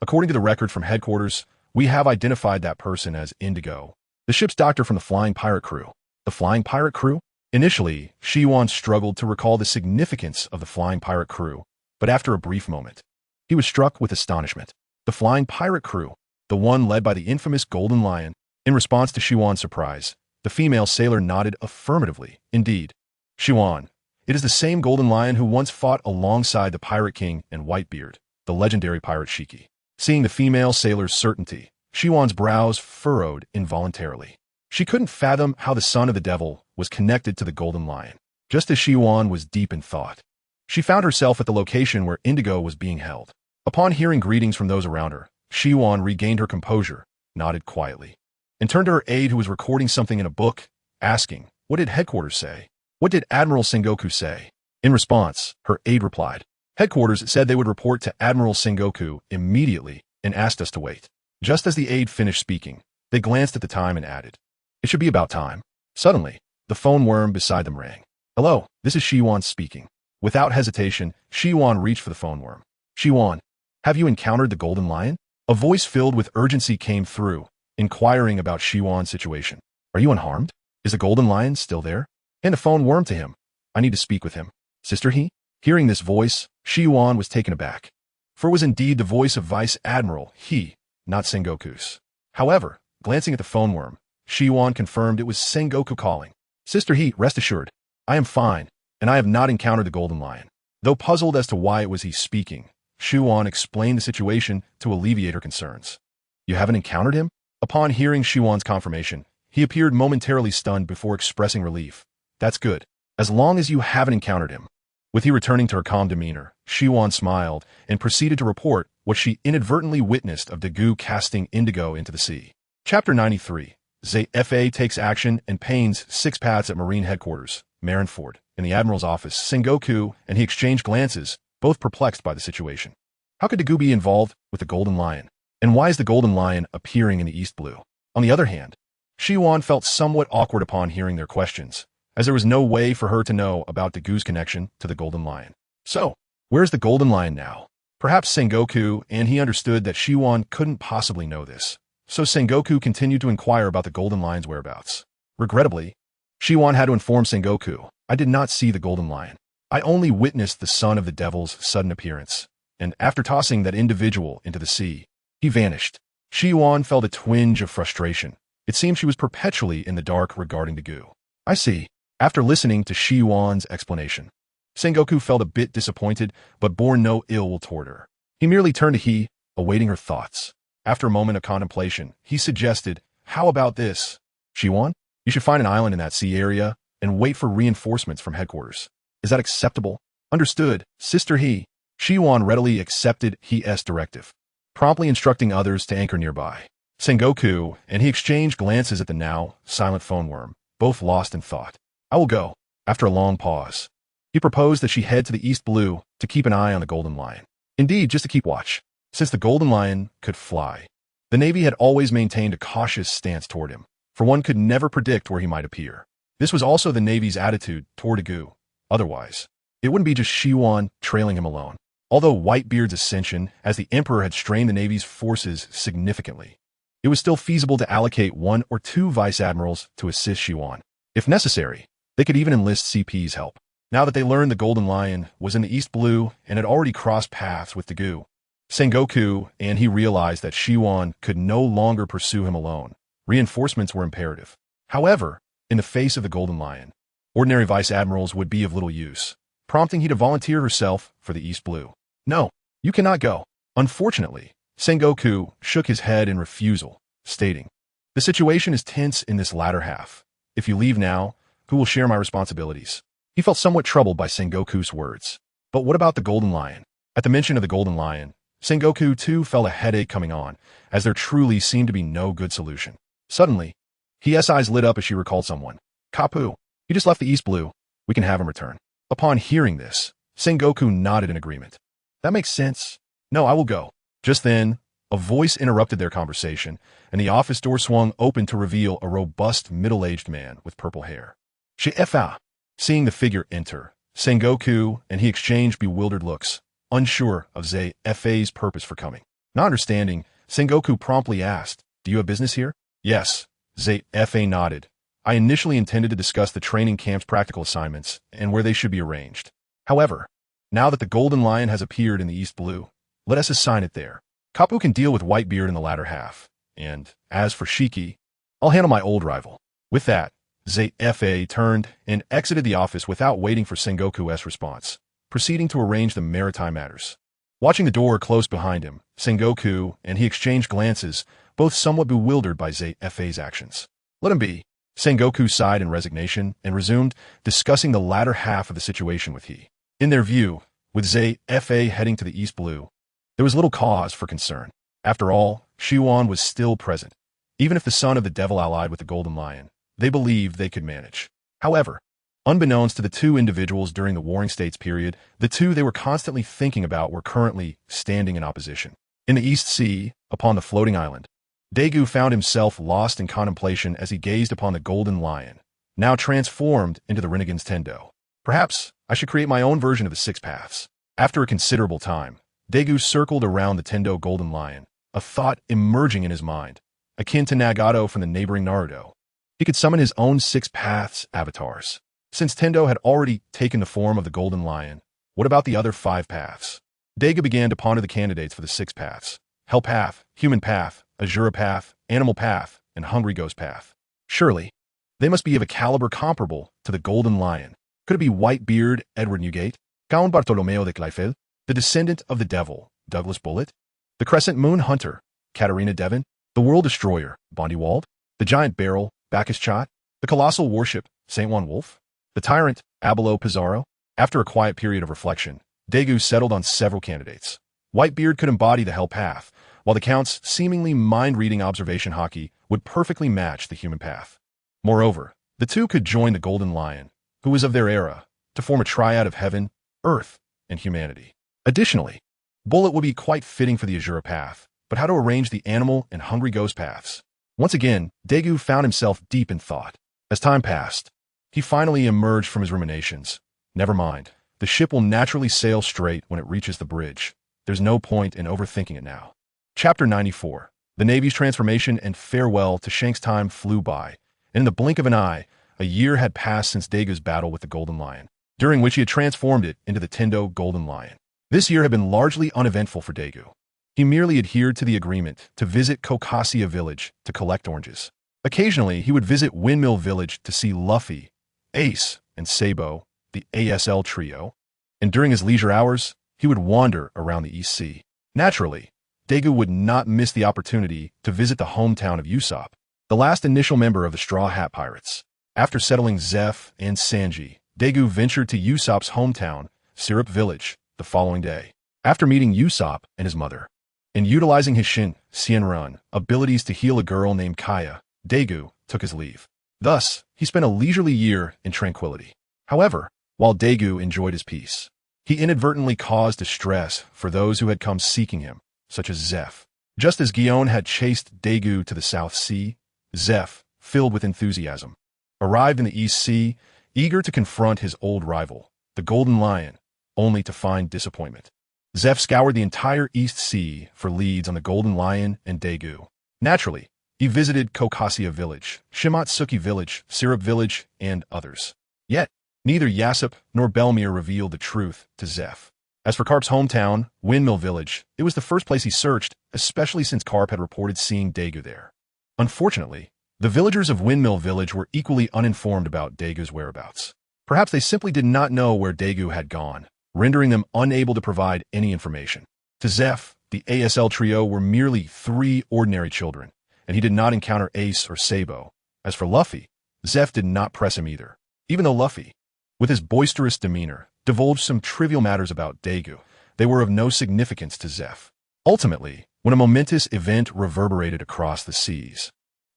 [SPEAKER 1] According to the record from headquarters, we have identified that person as Indigo, the ship's doctor from the flying pirate crew. The flying pirate crew? Initially, Shiwan struggled to recall the significance of the flying pirate crew, but after a brief moment, he was struck with astonishment. The flying pirate crew, the one led by the infamous Golden Lion. In response to Shiwan's surprise, the female sailor nodded affirmatively. Indeed, Shiwan, it is the same Golden Lion who once fought alongside the Pirate King and Whitebeard, the legendary pirate Shiki. Seeing the female sailor's certainty, Shiwan's brows furrowed involuntarily. She couldn't fathom how the son of the devil was connected to the Golden Lion. Just as Shiwan was deep in thought, she found herself at the location where Indigo was being held. Upon hearing greetings from those around her, Shiwan regained her composure, nodded quietly, and turned to her aide who was recording something in a book, asking, "What did headquarters say? What did Admiral Sengoku say?" In response, her aide replied, "Headquarters said they would report to Admiral Sengoku immediately and asked us to wait." Just as the aide finished speaking, they glanced at the time and added, "It should be about time." Suddenly, the phone worm beside them rang. "Hello, this is Shiwan speaking." Without hesitation, Shiwan reached for the phone worm. "Shiwan, have you encountered the Golden Lion?" A voice filled with urgency came through, inquiring about Shiwan's situation. "Are you unharmed? Is the Golden Lion still there? Hand a phone worm to him. I need to speak with him." "Sister He?" Hearing this voice, Shiwan was taken aback, for it was indeed the voice of Vice Admiral He, not Sengoku's. However, glancing at the phone worm, Shiwan confirmed it was Sengoku calling. "Sister He, rest assured, I am fine, and I have not encountered the Golden Lion." Though puzzled as to why it was he speaking, Shiwan explained the situation to alleviate her concerns. "You haven't encountered him?" Upon hearing Shiwan's confirmation, he appeared momentarily stunned before expressing relief. "That's good, as long as you haven't encountered him." With he returning to her calm demeanor, Shiwan smiled and proceeded to report what she inadvertently witnessed of Dagu casting Indigo into the sea. Chapter 93. ZFA takes action and pains 6 paths at Marine Headquarters, Marineford. In the Admiral's office, Sengoku and he exchanged glances, both perplexed by the situation. How could Dagu be involved with the Golden Lion? And why is the Golden Lion appearing in the East Blue? On the other hand, Shiwan felt somewhat awkward upon hearing their questions, as there was no way for her to know about Dagu's connection to the Golden Lion. So, where's the Golden Lion now? Perhaps Sengoku and he understood that Shiwan couldn't possibly know this, so Sengoku continued to inquire about the Golden Lion's whereabouts. Regrettably, Shiwan had to inform Sengoku, "I did not see the Golden Lion. I only witnessed the son of the devil's sudden appearance, and after tossing that individual into the sea, he vanished." Shiwan felt a twinge of frustration. It seemed she was perpetually in the dark regarding Dagu. "I see." After listening to Shiwan's explanation, Sengoku felt a bit disappointed, but bore no ill will toward her. He merely turned to He, awaiting her thoughts. After a moment of contemplation, he suggested, "How about this? Shiwan, you should find an island in that sea area and wait for reinforcements from headquarters. Is that acceptable?" "Understood, Sister He." Shiwan readily accepted He's directive, promptly instructing others to anchor nearby. Sengoku and he exchanged glances at the now silent phone worm, both lost in thought. "I will go." After a long pause, he proposed that she head to the East Blue to keep an eye on the Golden Lion. Indeed, just to keep watch. Since the Golden Lion could fly, the Navy had always maintained a cautious stance toward him, for one could never predict where he might appear. This was also the Navy's attitude toward Dagu. Otherwise, it wouldn't be just Shiwan trailing him alone. Although Whitebeard's ascension as the Emperor had strained the Navy's forces significantly, it was still feasible to allocate 1 or 2 Vice Admirals to assist Shiwan. If necessary, they could even enlist CP's help. Now that they learned the Golden Lion was in the East Blue and had already crossed paths with Dagu, Sengoku and he realized that Shiwan could no longer pursue him alone. Reinforcements were imperative. However, in the face of the Golden Lion, ordinary Vice Admirals would be of little use, prompting he to volunteer herself for the East Blue. "No, you cannot go." Unfortunately, Sengoku shook his head in refusal, stating, "The situation is tense in this latter half. If you leave now, who will share my responsibilities?" He felt somewhat troubled by Sengoku's words. But what about the Golden Lion? At the mention of the Golden Lion, Sengoku too felt a headache coming on, as there truly seemed to be no good solution. Suddenly, his eyes lit up as she recalled someone. "Kapu, he just left the East Blue. We can have him return." Upon hearing this, Sengoku nodded in agreement. "That makes sense. No, I will go." Just then, a voice interrupted their conversation, and the office door swung open to reveal a robust, middle-aged man with purple hair. "Shifa." Seeing the figure enter, Sengoku and he exchanged bewildered looks, unsure of ZFA's purpose for coming. Not understanding, Sengoku promptly asked, "Do you have business here?" "Yes," Zfa nodded. "I initially intended to discuss the training camp's practical assignments and where they should be arranged. However, now that the Golden Lion has appeared in the East Blue, let us assign it there. Kapu can deal with Whitebeard in the latter half, and as for Shiki, I'll handle my old rival." With that, Zfa turned and exited the office without waiting for Sengoku's response, proceeding to arrange the maritime matters. Watching the door close behind him, Sengoku and he exchanged glances, both somewhat bewildered by Zfa's actions. "Let him be." Sengoku sighed in resignation and resumed discussing the latter half of the situation with he. In their view, with Zfa heading to the East Blue, there was little cause for concern. After all, Shiwan was still present. Even if the son of the devil allied with the Golden Lion, they believed they could manage. However, unbeknownst to the two individuals during the Warring States period, the two they were constantly thinking about were currently standing in opposition. In the East Sea, upon the floating island, Daegu found himself lost in contemplation as he gazed upon the Golden Lion, now transformed into the Rinnegan's Tendo. Perhaps I should create my own version of the Six Paths. After a considerable time, Daegu circled around the Tendo Golden Lion, a thought emerging in his mind, akin to Nagato from the neighboring Naruto. He could summon his own Six Paths avatars. Since Tendo had already taken the form of the Golden Lion, what about the other 5 paths? Daegu began to ponder the candidates for the 6 paths: Hell Path, Human Path, Azura Path, Animal Path, and Hungry Ghost Path. Surely, they must be of a caliber comparable to the Golden Lion. Could it be Whitebeard, Edward Newgate, Count Bartolomeo de Kleifel, the descendant of the devil, Douglas Bullet, the Crescent Moon Hunter, Katarina Devon, the World Destroyer, Bondi Wald, the Giant Barrel, Bacchus Chot, the Colossal Warship, Saint Juan Wolf, the Tyrant, Abelo Pizarro? After a quiet period of reflection, Daegu settled on several candidates. Whitebeard could embody the Hell Path, while the Count's seemingly mind-reading observation hockey would perfectly match the Human Path. Moreover, the two could join the Golden Lion, who was of their era, to form a triad of heaven, earth, and humanity. Additionally, Bullet would be quite fitting for the Azura Path, but how to arrange the Animal and Hungry Ghost Paths? Once again, Daegu found himself deep in thought. As time passed, he finally emerged from his ruminations. Never mind, the ship will naturally sail straight when it reaches the bridge. There's no point in overthinking it now. Chapter 94. The Navy's transformation and farewell to Shank's time flew by, and in the blink of an eye, a year had passed since Daegu's battle with the Golden Lion, during which he had transformed it into the Tendo Golden Lion. This year had been largely uneventful for Daegu. He merely adhered to the agreement to visit Kokasia Village to collect oranges. Occasionally, he would visit Windmill Village to see Luffy, Ace, and Sabo, the ASL trio, and during his leisure hours, he would wander around the East Sea. Naturally, Daegu would not miss the opportunity to visit the hometown of Usopp, the last initial member of the Straw Hat Pirates. After settling Zeph and Sanji, Daegu ventured to Usopp's hometown, Syrup Village, the following day. After meeting Usopp and his mother, and utilizing his Shinran abilities to heal a girl named Kaya, Daegu took his leave. Thus, he spent a leisurely year in tranquility. However, while Daegu enjoyed his peace, he inadvertently caused distress for those who had come seeking him, such as Zeph. Just as Gion had chased Daegu to the South Sea, Zeph, filled with enthusiasm, arrived in the East Sea, eager to confront his old rival, the Golden Lion, only to find disappointment. Zeph scoured the entire East Sea for leads on the Golden Lion and Daegu. Naturally, he visited Kokasia Village, Shimatsuki Village, Syrup Village, and others. Yet, neither Yassop nor Belmere revealed the truth to Zeph. As for Karp's hometown, Windmill Village, it was the first place he searched, especially since Karp had reported seeing Daegu there. Unfortunately, the villagers of Windmill Village were equally uninformed about Daegu's whereabouts. Perhaps they simply did not know where Daegu had gone, rendering them unable to provide any information. To Zeph, the ASL trio were merely 3 ordinary children, and he did not encounter Ace or Sabo. As for Luffy, Zeph did not press him either. Even though Luffy, with his boisterous demeanor, divulged some trivial matters about Daegu, they were of no significance to Zeph. Ultimately, when a momentous event reverberated across the seas,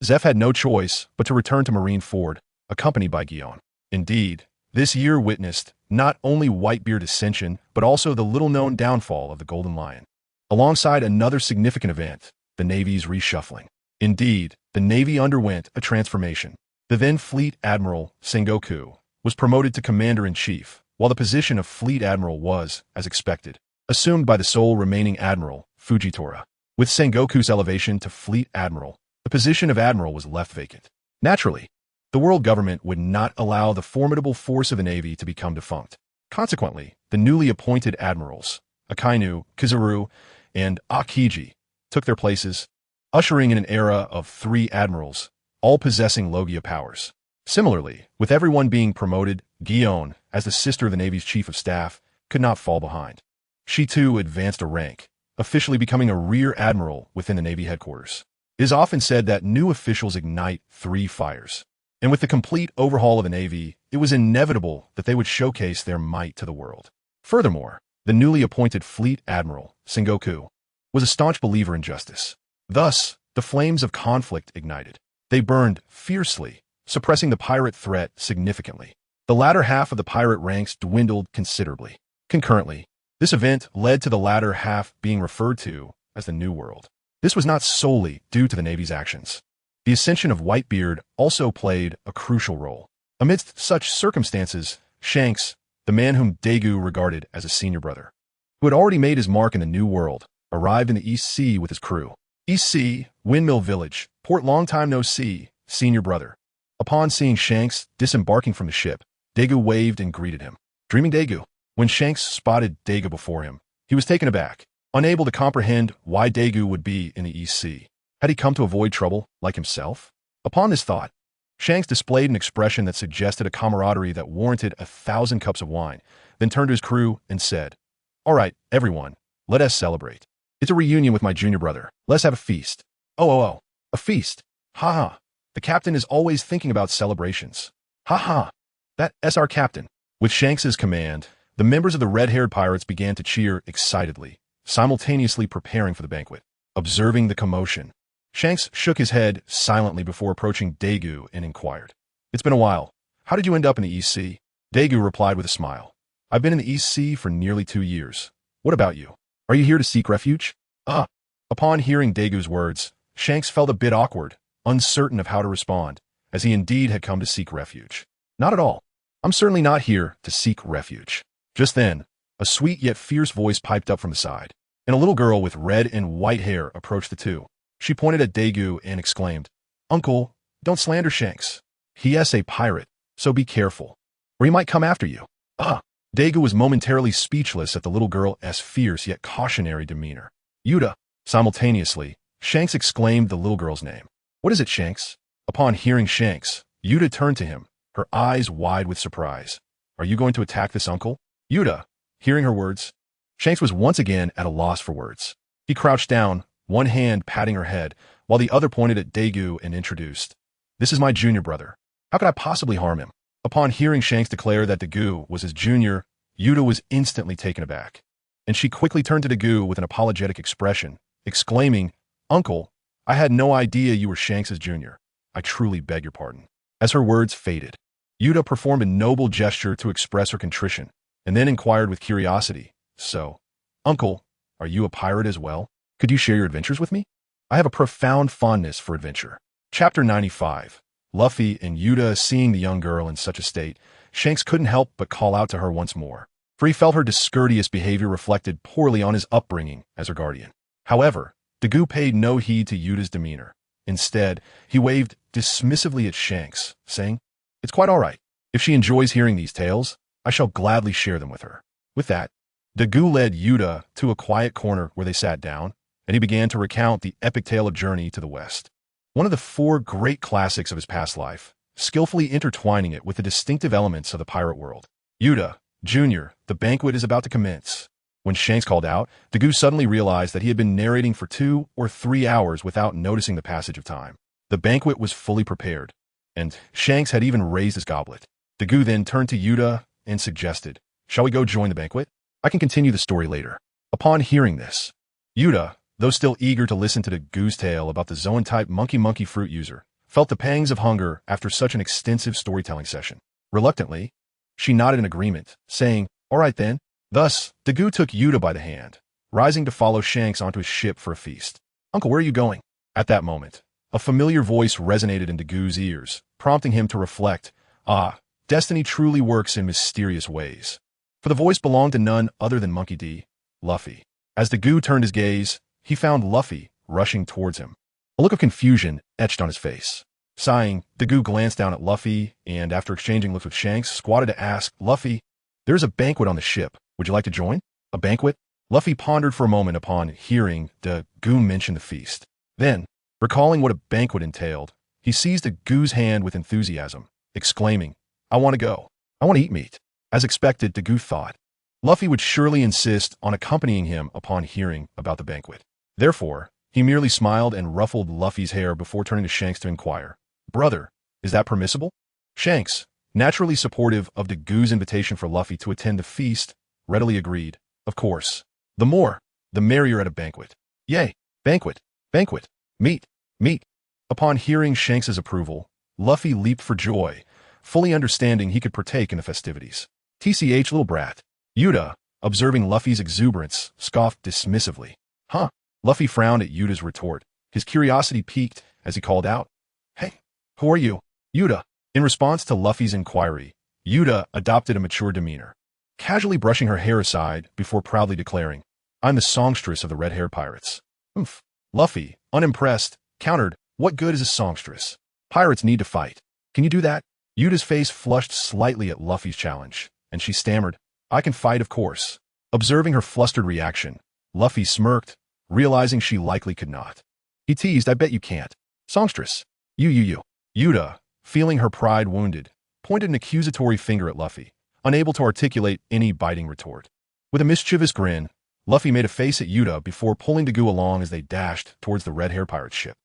[SPEAKER 1] Zeph had no choice but to return to Marineford, accompanied by Gion. Indeed, this year witnessed not only Whitebeard ascension, but also the little-known downfall of the Golden Lion, alongside another significant event, the Navy's reshuffling. Indeed, the Navy underwent a transformation. The then Fleet Admiral, Sengoku, was promoted to Commander-in-Chief, while the position of Fleet Admiral was, as expected, assumed by the sole remaining Admiral, Fujitora. With Sengoku's elevation to Fleet Admiral, the position of Admiral was left vacant. Naturally, the world government would not allow the formidable force of the Navy to become defunct. Consequently, the newly appointed admirals, Akainu, Kizaru, and Akiji, took their places, ushering in an era of 3 admirals, all possessing Logia powers. Similarly, with everyone being promoted, Gion, as the sister of the Navy's Chief of Staff, could not fall behind. She too advanced a rank, officially becoming a rear admiral within the Navy headquarters. It is often said that new officials ignite 3 fires. And with the complete overhaul of the Navy, it was inevitable that they would showcase their might to the world. Furthermore, the newly appointed Fleet Admiral, Sengoku, was a staunch believer in justice. Thus, the flames of conflict ignited. They burned fiercely, suppressing the pirate threat significantly. The latter half of the pirate ranks dwindled considerably. Concurrently, this event led to the latter half being referred to as the New World. This was not solely due to the Navy's actions. The ascension of Whitebeard also played a crucial role. Amidst such circumstances, Shanks, the man whom Daegu regarded as a senior brother, who had already made his mark in the New World, arrived in the East Sea with his crew. East Sea, Windmill Village, port long time no see, senior brother. Upon seeing Shanks disembarking from the ship, Daegu waved and greeted him. Dreaming Daegu. When Shanks spotted Daegu before him, he was taken aback, unable to comprehend why Daegu would be in the East Sea. Had he come to avoid trouble, like himself? Upon this thought, Shanks displayed an expression that suggested a camaraderie that warranted 1,000 cups of wine, then turned to his crew and said, "All right, everyone, let us celebrate. It's a reunion with my junior brother. Let's have a feast." Oh, a feast. Ha ha. The captain is always thinking about celebrations. Ha ha. That's our captain. With Shanks's command, the members of the red-haired pirates began to cheer excitedly, simultaneously preparing for the banquet. Observing the commotion, Shanks shook his head silently before approaching Daegu and inquired, "It's been a while. How did you end up in the East Sea?" Daegu replied with a smile, "I've been in the East Sea for nearly 2 years. What about you? Are you here to seek refuge?" Upon hearing Daegu's words, Shanks felt a bit awkward, uncertain of how to respond, as he indeed had come to seek refuge. "Not at all. I'm certainly not here to seek refuge." Just then, a sweet yet fierce voice piped up from the side, and a little girl with red and white hair approached the two. She pointed at Daegu and exclaimed, "Uncle, don't slander Shanks. He is a pirate, so be careful, or he might come after you." Daegu was momentarily speechless at the little girl's fierce yet cautionary demeanor. "Yuta." Simultaneously, Shanks exclaimed the little girl's name. "What is it, Shanks?" Upon hearing Shanks, Yuta turned to him, her eyes wide with surprise. "Are you going to attack this uncle?" Yuta, hearing her words, Shanks was once again at a loss for words. He crouched down, one hand patting her head, while the other pointed at Daegu and introduced, "This is my junior brother. How could I possibly harm him?" Upon hearing Shanks declare that Daegu was his junior, Yuta was instantly taken aback, and she quickly turned to Daegu with an apologetic expression, exclaiming, "Uncle, I had no idea you were Shanks' junior. I truly beg your pardon." As her words faded, Yuta performed a noble gesture to express her contrition, and then inquired with curiosity, "So, Uncle, are you a pirate as well? Could you share your adventures with me? I have a profound fondness for adventure." Chapter 95. Luffy and Yuta seeing the young girl in such a state, Shanks couldn't help but call out to her once more, for he felt her discourteous behavior reflected poorly on his upbringing as her guardian. However, Daegu paid no heed to Yuta's demeanor. Instead, he waved dismissively at Shanks, saying, "It's quite all right. If she enjoys hearing these tales, I shall gladly share them with her." With that, Daegu led Yuta to a quiet corner where they sat down, and he began to recount the epic tale of Journey to the West, one of the 4 great classics of his past life, skillfully intertwining it with the distinctive elements of the pirate world. "Yuta, Jr., the banquet is about to commence." When Shanks called out, Daegu suddenly realized that he had been narrating for 2 or 3 hours without noticing the passage of time. The banquet was fully prepared, and Shanks had even raised his goblet. Daegu then turned to Yuta and suggested, "Shall we go join the banquet? I can continue the story later." Upon hearing this, Yuta, though still eager to listen to Daegu's tale about the Zoan-type monkey fruit user, felt the pangs of hunger after such an extensive storytelling session. Reluctantly, she nodded in agreement, saying, "All right then." Thus, Daegu took Yuta by the hand, rising to follow Shanks onto his ship for a feast. "Uncle, where are you going?" At that moment, a familiar voice resonated in Daegu's ears, prompting him to reflect, destiny truly works in mysterious ways. For the voice belonged to none other than Monkey D. Luffy. As Daegu turned his gaze, he found Luffy rushing towards him. A look of confusion etched on his face. Sighing, Dagu glanced down at Luffy and, after exchanging looks with Shanks, squatted to ask, "Luffy, there's a banquet on the ship. Would you like to join?" "A banquet?" Luffy pondered for a moment upon hearing Dagu mention the feast. Then, recalling what a banquet entailed, he seized Dagu's hand with enthusiasm, exclaiming, "I want to go. I want to eat meat." As expected, Dagu thought Luffy would surely insist on accompanying him upon hearing about the banquet. Therefore, he merely smiled and ruffled Luffy's hair before turning to Shanks to inquire, "Brother, is that permissible?" Shanks, naturally supportive of Dagu's invitation for Luffy to attend the feast, readily agreed. Of course. The more, the merrier at a banquet. Yay! Banquet! Banquet! Meat! Meat! Upon hearing Shanks's approval, Luffy leaped for joy, fully understanding he could partake in the festivities. TCH, little brat. Yuta, observing Luffy's exuberance, scoffed dismissively. "Huh?" Luffy frowned at Yuta's retort. His curiosity piqued as he called out, "Hey, who are you?" "Yuta." In response to Luffy's inquiry, Yuta adopted a mature demeanor, casually brushing her hair aside before proudly declaring, "I'm the songstress of the red-haired pirates." "Humph." Luffy, unimpressed, countered, "What good is a songstress? Pirates need to fight. Can you do that?" Yuta's face flushed slightly at Luffy's challenge, and she stammered, "I can fight, of course." Observing her flustered reaction, Luffy smirked, realizing she likely could not. He teased, "I bet you can't. Songstress. You. Yuta, feeling her pride wounded, pointed an accusatory finger at Luffy, unable to articulate any biting retort. With a mischievous grin, Luffy made a face at Yuta before pulling Dagu along as they dashed towards the red-haired pirate ship.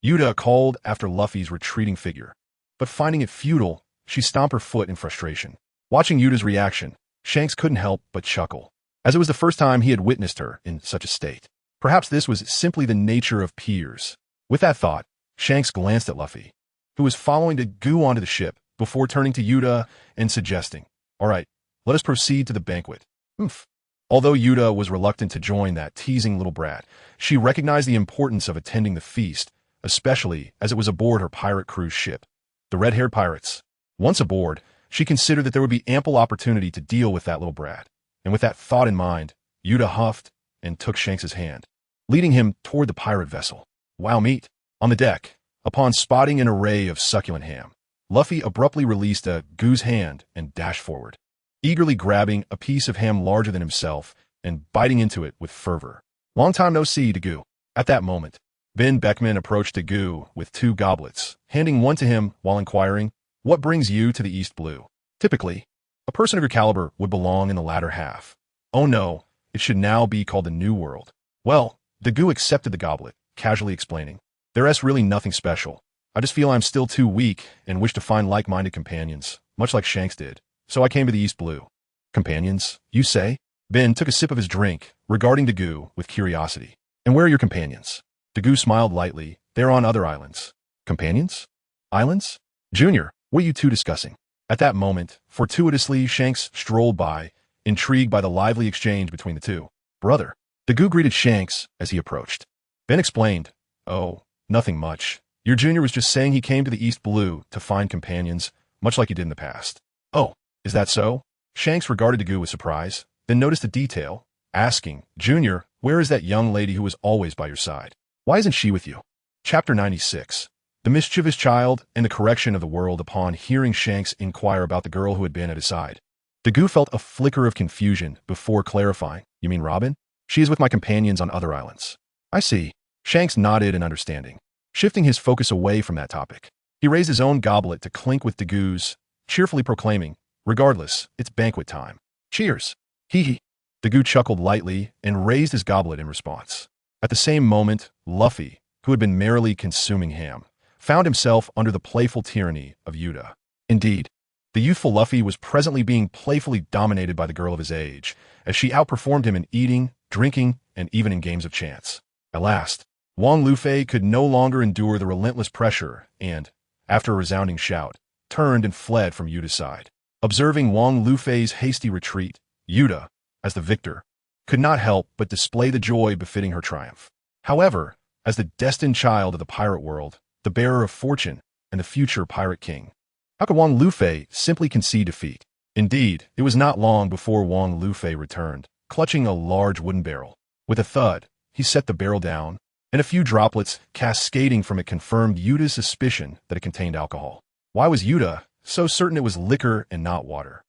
[SPEAKER 1] Yuta called after Luffy's retreating figure, but finding it futile, she stomped her foot in frustration. Watching Yuta's reaction, Shanks couldn't help but chuckle, as it was the first time he had witnessed her in such a state. Perhaps this was simply the nature of peers. With that thought, Shanks glanced at Luffy, who was following Dagu onto the ship, before turning to Yuta and suggesting, "All right, let us proceed to the banquet." "Humph." Although Yuta was reluctant to join that teasing little brat, she recognized the importance of attending the feast, especially as it was aboard her pirate cruise ship, the red-haired pirates. Once aboard, she considered that there would be ample opportunity to deal with that little brat, and with that thought in mind, Yuta huffed and took Shanks's hand, leading him toward the pirate vessel. "Wow, meat." On the deck, upon spotting an array of succulent ham, Luffy abruptly released Dagu's hand and dashed forward, eagerly grabbing a piece of ham larger than himself and biting into it with fervor. "Long time no see, Dagu." At that moment, Ben Beckman approached Dagu with 2 goblets, handing one to him while inquiring, "What brings you to the East Blue?" Typically, a person of your caliber would belong in the latter half. Oh no, it should now be called the New World. Well, Dagu accepted the goblet, casually explaining, "There's really nothing special. I just feel I'm still too weak and wish to find like-minded companions, much like Shanks did. So I came to the East Blue." "Companions, you say?" Ben took a sip of his drink, regarding Dagu with curiosity. "And where are your companions?" Dagu smiled lightly. "They're on other islands." "Companions? Islands? Junior, what are you two discussing?" At that moment, fortuitously, Shanks strolled by, intrigued by the lively exchange between the two. "Brother." Dagu greeted Shanks as he approached. Ben explained, "Oh, nothing much. Your junior was just saying he came to the East Blue to find companions, much like he did in the past." "Oh, is that so?" Shanks regarded Dagu with surprise, then noticed a detail, asking, "Junior, where is that young lady who was always by your side? Why isn't she with you?" Chapter 96. The mischievous child and the correction of the world. Upon hearing Shanks inquire about the girl who had been at his side, Dagu felt a flicker of confusion before clarifying, "You mean Robin? She is with my companions on other islands." "I see." Shanks nodded in understanding, shifting his focus away from that topic. He raised his own goblet to clink with Dagu's, cheerfully proclaiming, "Regardless, it's banquet time. Cheers." Hee. Dagu chuckled lightly and raised his goblet in response. At the same moment, Luffy, who had been merrily consuming ham, found himself under the playful tyranny of Yuta. Indeed, the youthful Luffy was presently being playfully dominated by the girl of his age, as she outperformed him in eating, drinking, and even in games of chance. At last, Wong Luffy could no longer endure the relentless pressure and, after a resounding shout, turned and fled from Yuta's side. Observing Wong Luffy's hasty retreat, Yuta, as the victor, could not help but display the joy befitting her triumph. However, as the destined child of the pirate world, the bearer of fortune, and the future pirate king, how could Wong Luffy simply concede defeat? Indeed, it was not long before Wong Luffy returned, clutching a large wooden barrel. With a thud, he set the barrel down, and a few droplets cascading from it confirmed Yuta's suspicion that it contained alcohol. Why was Yuta so certain it was liquor and not water?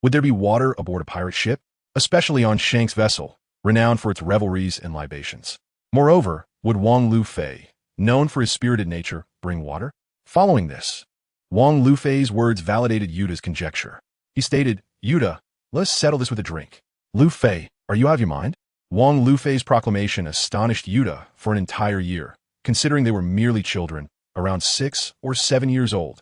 [SPEAKER 1] Would there be water aboard a pirate ship, especially on Shank's vessel, renowned for its revelries and libations? Moreover, would Wang Lufei, known for his spirited nature, bring water? Following this, Wang Lufei's words validated Yuta's conjecture. He stated, "Yuta, let us settle this with a drink." "Lufei, are you out of your mind?" Wang Lufei's proclamation astonished Yuta for an entire year, considering they were merely children, around 6 or 7 years old.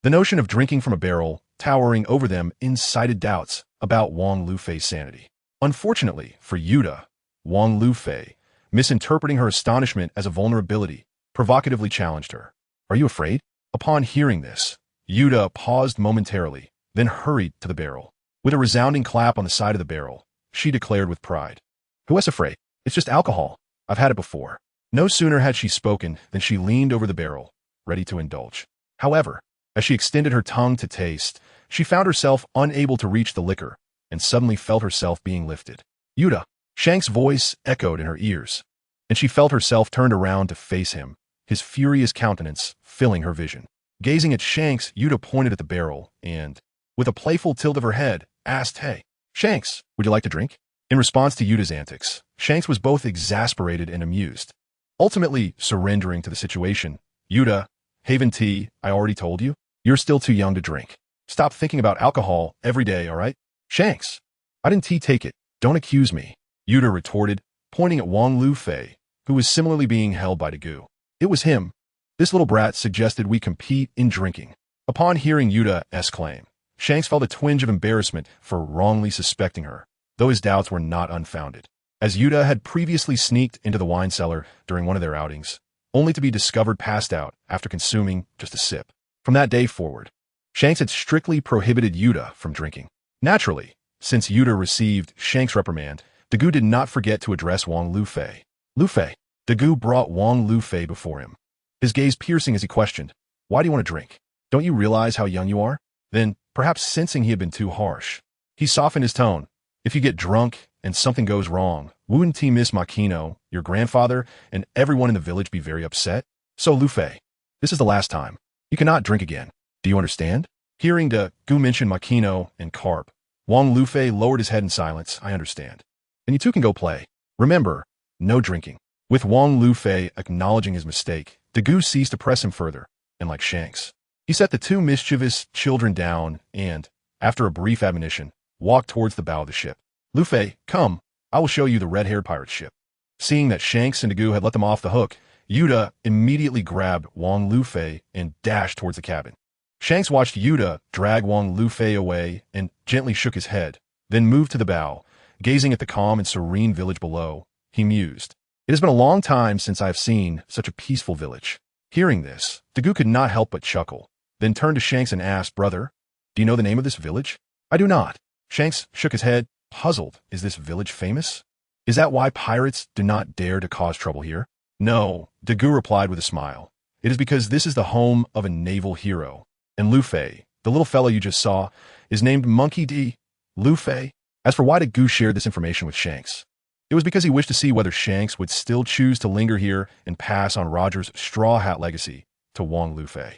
[SPEAKER 1] The notion of drinking from a barrel towering over them incited doubts about Wang Lufei's sanity. Unfortunately for Yuta, Wang Lufei, misinterpreting her astonishment as a vulnerability, provocatively challenged her. "Are you afraid?" Upon hearing this, Yuta paused momentarily, then hurried to the barrel. With a resounding clap on the side of the barrel, she declared with pride, "Who is afraid? It's just alcohol. I've had it before." No sooner had she spoken than she leaned over the barrel, ready to indulge. However, as she extended her tongue to taste, she found herself unable to reach the liquor and suddenly felt herself being lifted. "Yuta!" Shank's voice echoed in her ears, and she felt herself turned around to face him, his furious countenance filling her vision. Gazing at Shanks, Yuta pointed at the barrel and, with a playful tilt of her head, asked, "Hey, Shanks, would you like to drink?" In response to Yuta's antics, Shanks was both exasperated and amused. Ultimately surrendering to the situation, "Yuta, Haven tea, I already told you. You're still too young to drink. Stop thinking about alcohol every day, all right?" "Shanks, I didn't take it. Don't accuse me," Yuta retorted, pointing at Wang Lufei, who was similarly being held by Dagu. "It was him. This little brat suggested we compete in drinking." Upon hearing Yuta's claim, Shanks felt a twinge of embarrassment for wrongly suspecting her, though his doubts were not unfounded, as Yuta had previously sneaked into the wine cellar during one of their outings, only to be discovered passed out after consuming just a sip. From that day forward, Shanks had strictly prohibited Yuta from drinking. Naturally, since Yuta received Shanks' reprimand, Dagu did not forget to address Wang Lufei. "Lufei." Dagu brought Wang Lufei before him, his gaze piercing as he questioned, "Why do you want to drink? Don't you realize how young you are?" Then, perhaps sensing he had been too harsh, he softened his tone. "If you get drunk and something goes wrong, wouldn't Miss Makino, your grandfather, and everyone in the village be very upset? So, Lufei, this is the last time. You cannot drink again. Do you understand?" Hearing Dagu mention Makino and Carp, Wang Lufei lowered his head in silence. "I understand. And you two can go play. Remember, no drinking." With Wang Lufei acknowledging his mistake, Dagu ceased to press him further, and like Shanks, he set the two mischievous children down and, after a brief admonition, walked towards the bow of the ship. "Lufei, come, I will show you the red-haired pirate ship." Seeing that Shanks and Dagu had let them off the hook, Yuta immediately grabbed Wang Lufei and dashed towards the cabin. Shanks watched Yuta drag Wang Lufei away and gently shook his head, then moved to the bow. Gazing at the calm and serene village below, he mused, "It has been a long time since I have seen such a peaceful village." Hearing this, Dagu could not help but chuckle, then turned to Shanks and asked, "Brother, do you know the name of this village?" "I do not." Shanks shook his head, puzzled. "Is this village famous? Is that why pirates do not dare to cause trouble here?" "No," Dagu replied with a smile. "It is because this is the home of a naval hero, and Lufei, the little fellow you just saw, is named Monkey D. Lufei." As for why Dagu shared this information with Shanks, it was because he wished to see whether Shanks would still choose to linger here and pass on Roger's straw hat legacy to Wang Lufei.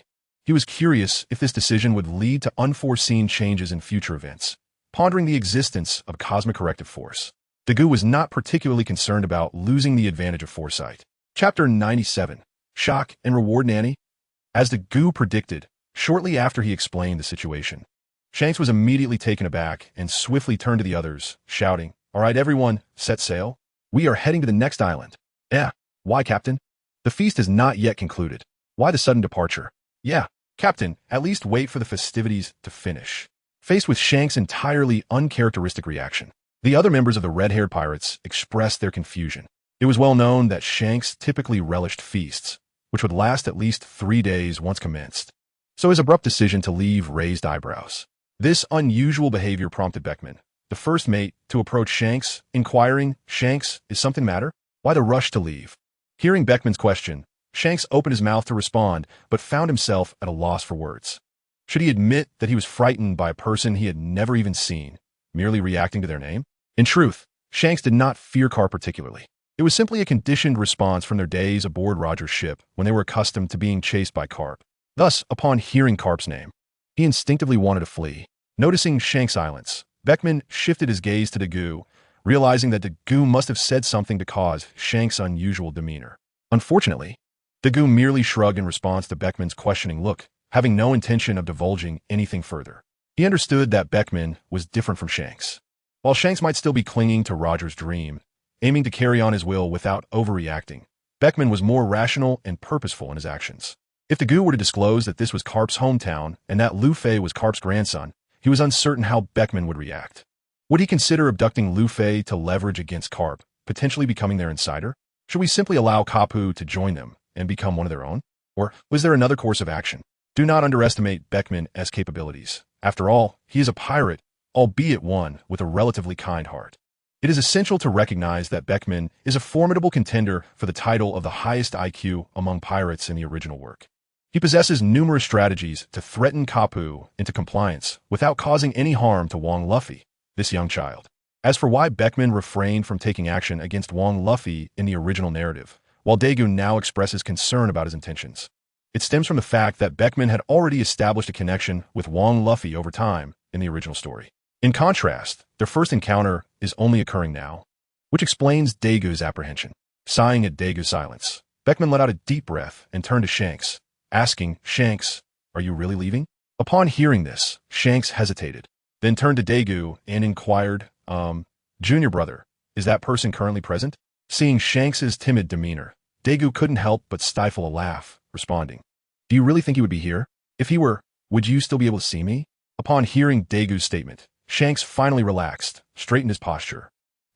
[SPEAKER 1] He was curious if this decision would lead to unforeseen changes in future events, pondering the existence of cosmic corrective force. Dagu was not particularly concerned about losing the advantage of foresight. Chapter 97. Shock and Reward Nanny. As Dagu predicted, shortly after he explained the situation, Shanks was immediately taken aback and swiftly turned to the others, shouting, "All right, everyone, set sail. We are heading to the next island." "Yeah. Why, Captain? The feast has not yet concluded. Why the sudden departure?" "Yeah, Captain, at least wait for the festivities to finish." Faced with Shanks' entirely uncharacteristic reaction, the other members of the red-haired pirates expressed their confusion. It was well known that Shanks typically relished feasts, which would last at least 3 days once commenced. So his abrupt decision to leave raised eyebrows. This unusual behavior prompted Beckman, the first mate, to approach Shanks, inquiring, "Shanks, is something matter? Why the rush to leave?" Hearing Beckman's question, Shanks opened his mouth to respond, but found himself at a loss for words. Should he admit that he was frightened by a person he had never even seen, merely reacting to their name? In truth, Shanks did not fear Carr particularly. It was simply a conditioned response from their days aboard Roger's ship when they were accustomed to being chased by carp. Thus, upon hearing Carp's name, he instinctively wanted to flee. Noticing Shanks' silence, Beckman shifted his gaze to Dagu, realizing that Dagu must have said something to cause Shanks' unusual demeanor. Unfortunately, Dagu merely shrugged in response to Beckman's questioning look, having no intention of divulging anything further. He understood that Beckman was different from Shanks. While Shanks might still be clinging to Roger's dream, aiming to carry on his will without overreacting, Beckman was more rational and purposeful in his actions. If Dagu were to disclose that this was Carp's hometown and that Luffy was Carp's grandson, he was uncertain how Beckman would react. Would he consider abducting Luffy to leverage against Carp, potentially becoming their insider? Should we simply allow Kapu to join them and become one of their own? Or was there another course of action? Do not underestimate Beckman's capabilities. After all, he is a pirate, albeit one with a relatively kind heart. It is essential to recognize that Beckman is a formidable contender for the title of the highest IQ among pirates in the original work. He possesses numerous strategies to threaten Kapu into compliance without causing any harm to Wong Luffy, this young child. As for why Beckman refrained from taking action against Wong Luffy in the original narrative, while Daegu now expresses concern about his intentions, it stems from the fact that Beckman had already established a connection with Wong Luffy over time in the original story. In contrast, their first encounter is only occurring now, which explains Daegu's apprehension. Sighing at Daegu's silence, Beckman let out a deep breath and turned to Shanks, asking, "Shanks, are you really leaving?" Upon hearing this, Shanks hesitated, then turned to Daegu and inquired, Junior brother, is that person currently present?" Seeing Shanks's timid demeanor, Daegu couldn't help but stifle a laugh, responding, "Do you really think he would be here? If he were, would you still be able to see me?" Upon hearing Daegu's statement, Shanks finally relaxed, straightened his posture,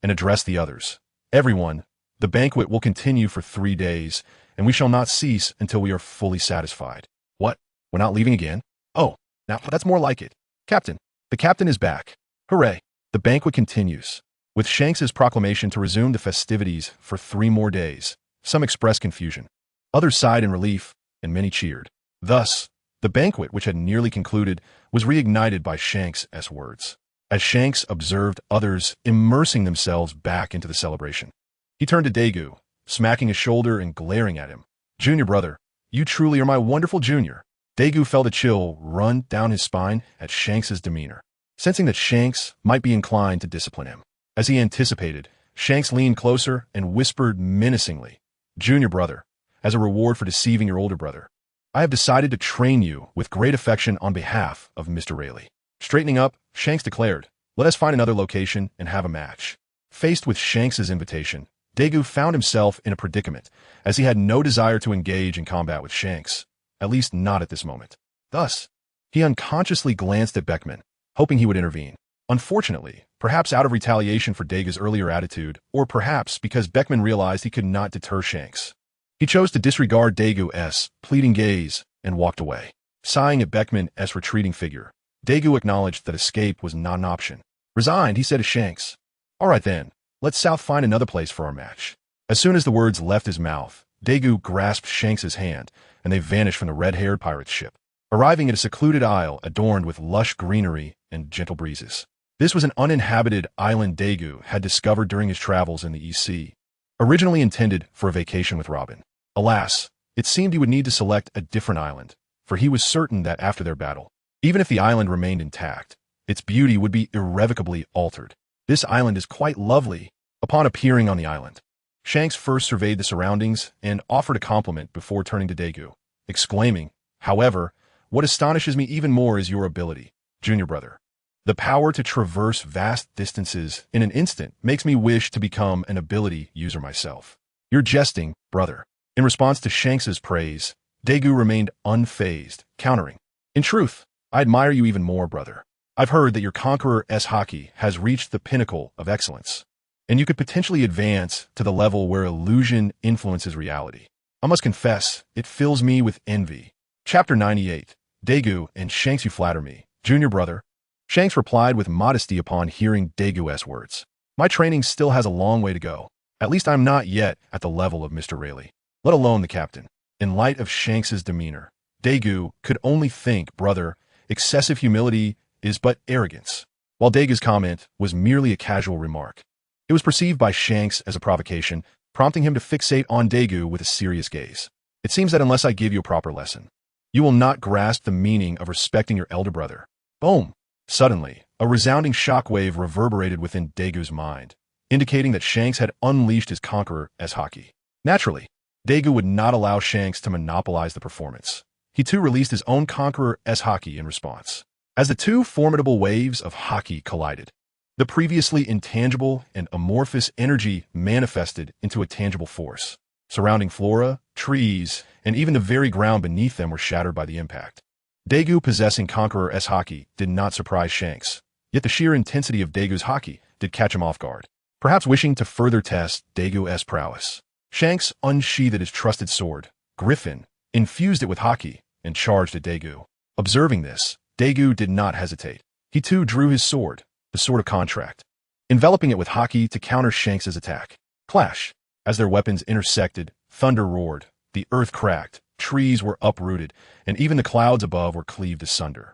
[SPEAKER 1] and addressed the others. "Everyone, the banquet will continue for 3 days, and we shall not cease until we are fully satisfied." "What? We're not leaving again?" "Oh, now that's more like it. Captain, the captain is back. Hooray." The banquet continues, with Shanks's proclamation to resume the festivities for 3 more days. Some expressed confusion. Others sighed in relief, and many cheered. Thus, the banquet, which had nearly concluded, was reignited by Shanks' words, as Shanks observed others immersing themselves back into the celebration. He turned to Daegu, smacking his shoulder and glaring at him. "Junior brother, you truly are my wonderful junior." Daegu felt a chill run down his spine at Shanks' demeanor, sensing that Shanks might be inclined to discipline him. As he anticipated, Shanks leaned closer and whispered menacingly, "Junior brother, as a reward for deceiving your older brother, I have decided to train you with great affection on behalf of Mr. Rayleigh." Straightening up, Shanks declared, "Let us find another location and have a match." Faced with Shanks' invitation, Daegu found himself in a predicament, as he had no desire to engage in combat with Shanks, at least not at this moment. Thus, he unconsciously glanced at Beckman, hoping he would intervene. Unfortunately, perhaps out of retaliation for Daegu's earlier attitude, or perhaps because Beckman realized he could not deter Shanks, he chose to disregard Daegu's pleading gaze and walked away. Sighing at Beckman's retreating figure, Daegu acknowledged that escape was not an option. Resigned, he said to Shanks, "All right then, let's south find another place for our match." As soon as the words left his mouth, Daegu grasped Shanks' hand, and they vanished from the red-haired pirate's ship, arriving at a secluded isle adorned with lush greenery and gentle breezes. This was an uninhabited island Daegu had discovered during his travels in the East Sea, originally intended for a vacation with Robin. Alas, it seemed he would need to select a different island, for he was certain that after their battle, even if the island remained intact, its beauty would be irrevocably altered. "This island is quite lovely." Upon appearing on the island, Shanks first surveyed the surroundings and offered a compliment before turning to Daegu, exclaiming, "However, what astonishes me even more is your ability, junior brother. The power to traverse vast distances in an instant makes me wish to become an ability user myself." "You're jesting, brother." In response to Shanks' praise, Daegu remained unfazed, countering, "In truth, I admire you even more, brother. I've heard that your Conqueror's haki has reached the pinnacle of excellence, and you could potentially advance to the level where illusion influences reality. I must confess, it fills me with envy." Chapter 98. Daegu and Shanks, you flatter me, junior brother. Shanks replied with modesty upon hearing Daegu's words. "My training still has a long way to go. At least I'm not yet at the level of Mr. Rayleigh, let alone the captain." In light of Shanks' demeanor, Daegu could only think, brother, excessive humility is but arrogance. While Daegu's comment was merely a casual remark, it was perceived by Shanks as a provocation, prompting him to fixate on Daegu with a serious gaze. It seems that unless I give you a proper lesson, you will not grasp the meaning of respecting your elder brother. Boom! Suddenly, a resounding shockwave reverberated within Daegu's mind, indicating that Shanks had unleashed his conqueror as Haki. Naturally, Daegu would not allow Shanks to monopolize the performance. He too released his own conqueror as Haki in response. As the two formidable waves of Haki collided, the previously intangible and amorphous energy manifested into a tangible force. Surrounding flora, trees, and even the very ground beneath them were shattered by the impact. Daegu possessing Conqueror S Haki did not surprise Shanks, yet the sheer intensity of Daegu's Haki did catch him off guard. Perhaps wishing to further test Daegu-S prowess, Shanks unsheathed his trusted sword, Griffin, infused it with Haki, and charged at Daegu. Observing this, Daegu did not hesitate. He too drew his sword, the Sword of Contract, enveloping it with Haki to counter Shanks' attack. Clash! As their weapons intersected, thunder roared, the earth cracked, trees were uprooted, and even the clouds above were cleaved asunder.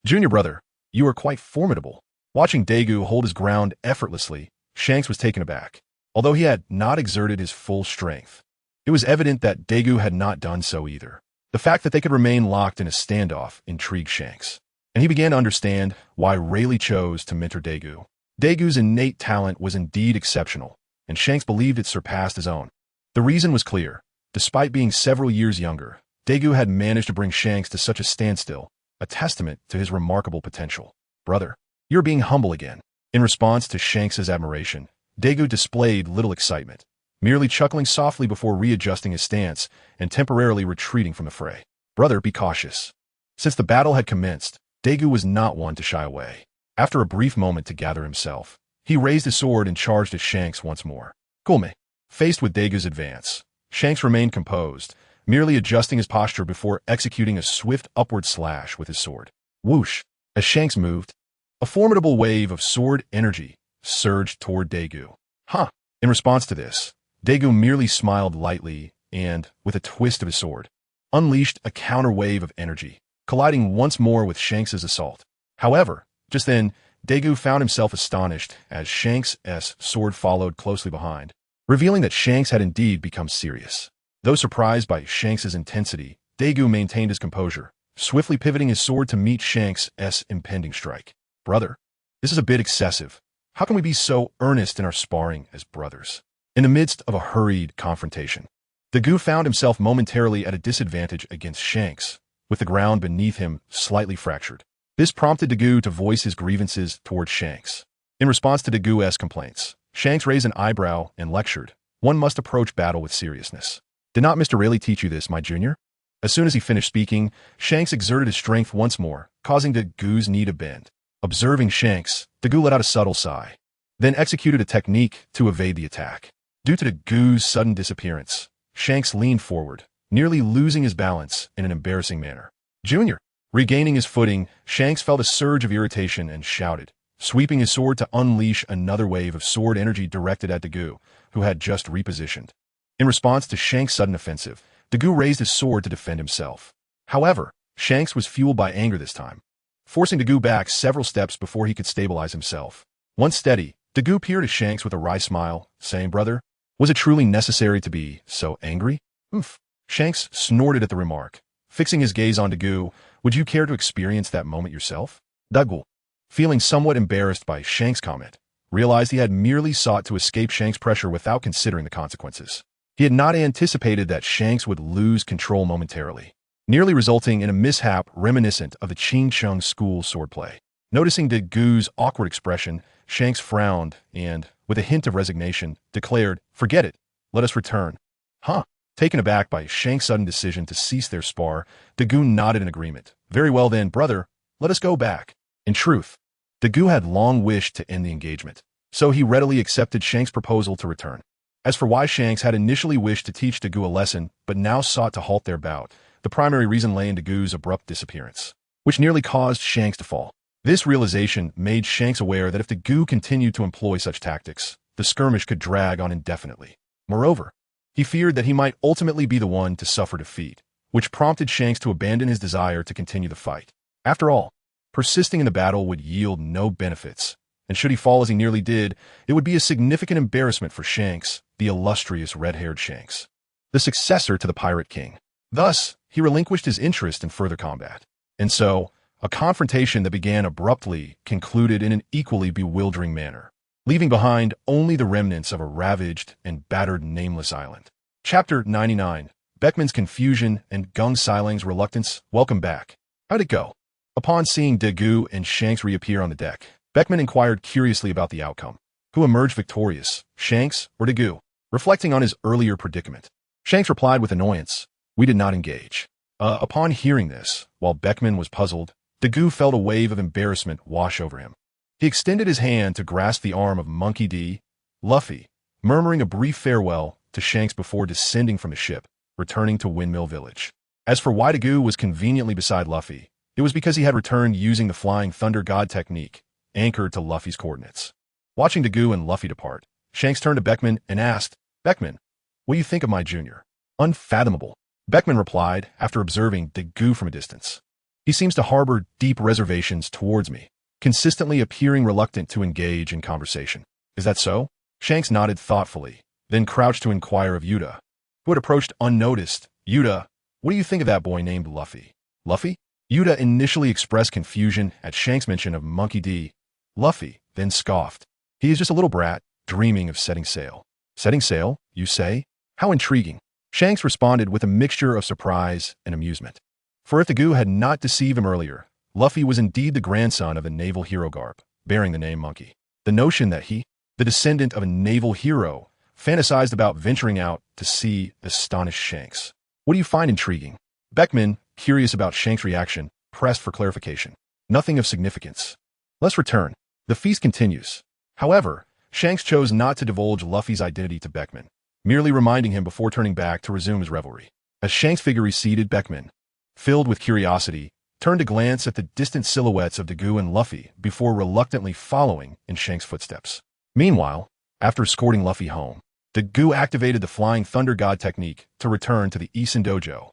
[SPEAKER 1] Junior brother, you are quite formidable. Watching Daegu hold his ground effortlessly, Shanks was taken aback. Although he had not exerted his full strength, it was evident that Daegu had not done so either. The fact that they could remain locked in a standoff intrigued Shanks, and he began to understand why Rayleigh chose to mentor Daegu. Daegu's innate talent was indeed exceptional, and Shanks believed it surpassed his own. The reason was clear. Despite being several years younger, Daegu had managed to bring Shanks to such a standstill, a testament to his remarkable potential. Brother, you're being humble again. In response to Shanks' admiration, Daegu displayed little excitement, merely chuckling softly before readjusting his stance and temporarily retreating from the fray. Brother, be cautious. Since the battle had commenced, Daegu was not one to shy away. After a brief moment to gather himself, he raised his sword and charged at Shanks once more. Gulme. Faced with Daegu's advance, Shanks remained composed, merely adjusting his posture before executing a swift upward slash with his sword. Whoosh! As Shanks moved, a formidable wave of sword energy surged toward Daegu. Huh! In response to this, Daegu merely smiled lightly and, with a twist of his sword, unleashed a counter wave of energy, colliding once more with Shanks' assault. However, just then, Daegu found himself astonished as Shanks' sword followed closely behind, revealing that Shanks had indeed become serious. Though surprised by Shanks' intensity, Daegu maintained his composure, swiftly pivoting his sword to meet Shanks' impending strike. Brother, this is a bit excessive. How can we be so earnest in our sparring as brothers? In the midst of a hurried confrontation, Daegu found himself momentarily at a disadvantage against Shanks, with the ground beneath him slightly fractured. This prompted Daegu to voice his grievances towards Shanks. In response to Daegu-S complaints, Shanks raised an eyebrow and lectured, "One must approach battle with seriousness. Did not Mr. Rayleigh teach you this, my junior?" As soon as he finished speaking, Shanks exerted his strength once more, causing Daegu's knee to bend. Observing Shanks, Daegu let out a subtle sigh, then executed a technique to evade the attack. Due to Daegu's sudden disappearance, Shanks leaned forward, nearly losing his balance in an embarrassing manner. Junior! Regaining his footing, Shanks felt a surge of irritation and shouted, sweeping his sword to unleash another wave of sword energy directed at Daegu, who had just repositioned. In response to Shanks' sudden offensive, Daegu raised his sword to defend himself. However, Shanks was fueled by anger this time, forcing Daegu back several steps before he could stabilize himself. Once steady, Daegu peered at Shanks with a wry smile, saying, "Brother, was it truly necessary to be so angry?" Oomph! Shanks snorted at the remark, fixing his gaze on Daegu. "Would you care to experience that moment yourself?" Daegu, feeling somewhat embarrassed by Shanks' comment, realized he had merely sought to escape Shanks' pressure without considering the consequences. He had not anticipated that Shanks would lose control momentarily, nearly resulting in a mishap reminiscent of the Ching Chung school swordplay. Noticing Daegu's awkward expression, Shanks frowned and, with a hint of resignation, declared, "Forget it. Let us return." Huh? Taken aback by Shanks' sudden decision to cease their spar, Daegu nodded in agreement. "Very well then, brother, let us go back." In truth, Daegu had long wished to end the engagement, so he readily accepted Shanks' proposal to return. As for why Shanks had initially wished to teach Daegu a lesson but now sought to halt their bout, the primary reason lay in Daegu's abrupt disappearance, which nearly caused Shanks to fall. This realization made Shanks aware that if Daegu continued to employ such tactics, the skirmish could drag on indefinitely. Moreover, he feared that he might ultimately be the one to suffer defeat, which prompted Shanks to abandon his desire to continue the fight. After all, persisting in the battle would yield no benefits, and should he fall as he nearly did, it would be a significant embarrassment for Shanks, the illustrious red-haired Shanks, the successor to the Pirate King. Thus, he relinquished his interest in further combat. And so, a confrontation that began abruptly concluded in an equally bewildering manner, leaving behind only the remnants of a ravaged and battered nameless island. Chapter 99. Beckman's Confusion and Gung Silang's Reluctance. Welcome back. How'd it go? Upon seeing Dagu and Shanks reappear on the deck, Beckman inquired curiously about the outcome. Who emerged victorious, Shanks or Dagu? Reflecting on his earlier predicament, Shanks replied with annoyance, "We did not engage." Upon hearing this, while Beckman was puzzled, Dagu felt a wave of embarrassment wash over him. He extended his hand to grasp the arm of Monkey D. Luffy, murmuring a brief farewell to Shanks before descending from the ship, returning to Windmill Village. As for why Dagu was conveniently beside Luffy, it was because he had returned using the Flying Thunder God technique, anchored to Luffy's coordinates. Watching Dagu and Luffy depart, Shanks turned to Beckman and asked, "Beckman, what do you think of my junior?" "Unfathomable," Beckman replied after observing Dagu from a distance. "He seems to harbor deep reservations towards me, consistently appearing reluctant to engage in conversation." "Is that so?" Shanks nodded thoughtfully, then crouched to inquire of Yuta, who had approached unnoticed. "Yuta, what do you think of that boy named Luffy?" "Luffy?" Yuta initially expressed confusion at Shanks' mention of Monkey D. Luffy, then scoffed. "He is just a little brat, dreaming of setting sail." "Setting sail, you say? How intriguing." Shanks responded with a mixture of surprise and amusement. For if Dagu had not deceived him earlier, Luffy was indeed the grandson of a naval hero Garp, bearing the name Monkey. The notion that he, the descendant of a naval hero, fantasized about venturing out to sea astonished Shanks. "What do you find intriguing?" Beckman, curious about Shanks' reaction, pressed for clarification. "Nothing of significance. Let's return." The feast continues. However, Shanks chose not to divulge Luffy's identity to Beckman, merely reminding him before turning back to resume his revelry. As Shanks' figure receded, Beckman, filled with curiosity, turned to glance at the distant silhouettes of Dagu and Luffy before reluctantly following in Shanks' footsteps. Meanwhile, after escorting Luffy home, Dagu activated the Flying Thunder God technique to return to the Isen Dojo.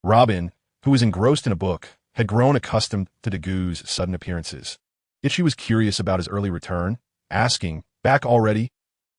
[SPEAKER 1] Robin, who was engrossed in a book, had grown accustomed to Dagu's sudden appearances. Yet she was curious about his early return, asking, "Back already?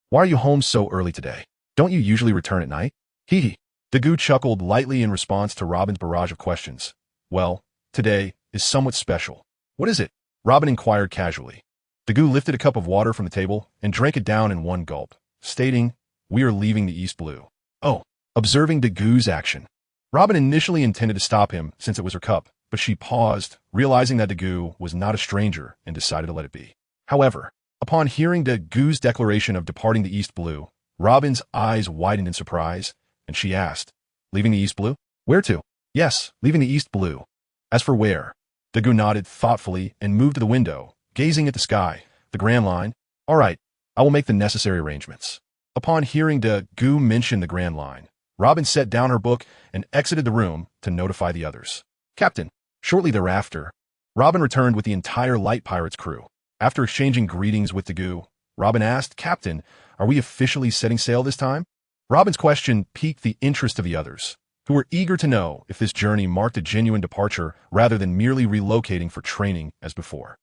[SPEAKER 1] Why are you home so early today? Don't you usually return at night?" "Hee." Dagu chuckled lightly in response to Robin's barrage of questions. "Well, today is somewhat special." "What is it?" Robin inquired casually. Dagu lifted a cup of water from the table and drank it down in one gulp, stating, "We are leaving the East Blue." "Oh." Observing Dagu's action, Robin initially intended to stop him since it was her cup, but she paused, realizing that Dagu was not a stranger, and decided to let it be. However, upon hearing Dagu's declaration of departing the East Blue, Robin's eyes widened in surprise, and she asked, "Leaving the East Blue? Where to?" "Yes, leaving the East Blue." "As for where?" Dagu nodded thoughtfully and moved to the window, gazing at the sky. "The Grand Line." "All right, I will make the necessary arrangements." Upon hearing Dagu mention the Grand Line, Robin set down her book and exited the room to notify the others. "Captain." Shortly thereafter, Robin returned with the entire Light Pirates crew. After exchanging greetings with Dagu, Robin asked, "Captain, are we officially setting sail this time?" Robin's question piqued the interest of the others, who were eager to know if this journey marked a genuine departure rather than merely relocating for training as before.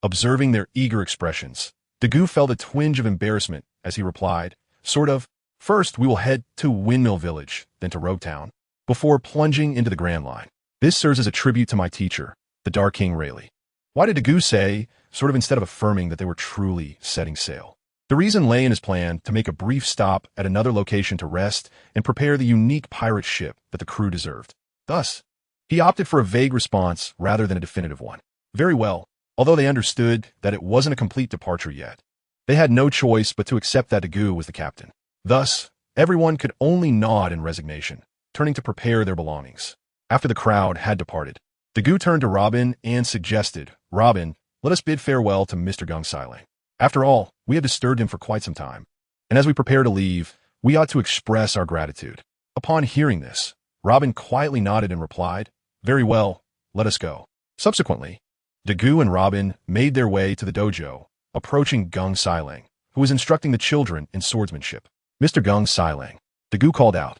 [SPEAKER 1] Observing their eager expressions, Dagu felt a twinge of embarrassment as he replied, "Sort of. First, we will head to Windmill Village, then to Rogue Town, before plunging into the Grand Line. This serves as a tribute to my teacher, the Dark King Rayleigh." Why did Dagu say, sort of instead of affirming that they were truly setting sail? The reason lay in his plan to make a brief stop at another location to rest and prepare the unique pirate ship that the crew deserved. Thus, he opted for a vague response rather than a definitive one. Very well, although they understood that it wasn't a complete departure yet. They had no choice but to accept that Dagu was the captain. Thus, everyone could only nod in resignation, turning to prepare their belongings. After the crowd had departed, Dagu turned to Robin and suggested, "Robin, let us bid farewell to Mr. Gung Silang. After all, we have disturbed him for quite some time, and as we prepare to leave, we ought to express our gratitude." Upon hearing this, Robin quietly nodded and replied, "Very well, let us go." Subsequently, Dagu and Robin made their way to the dojo, approaching Gung Silang, who was instructing the children in swordsmanship. "Mr. Gung Silang," Dagu called out.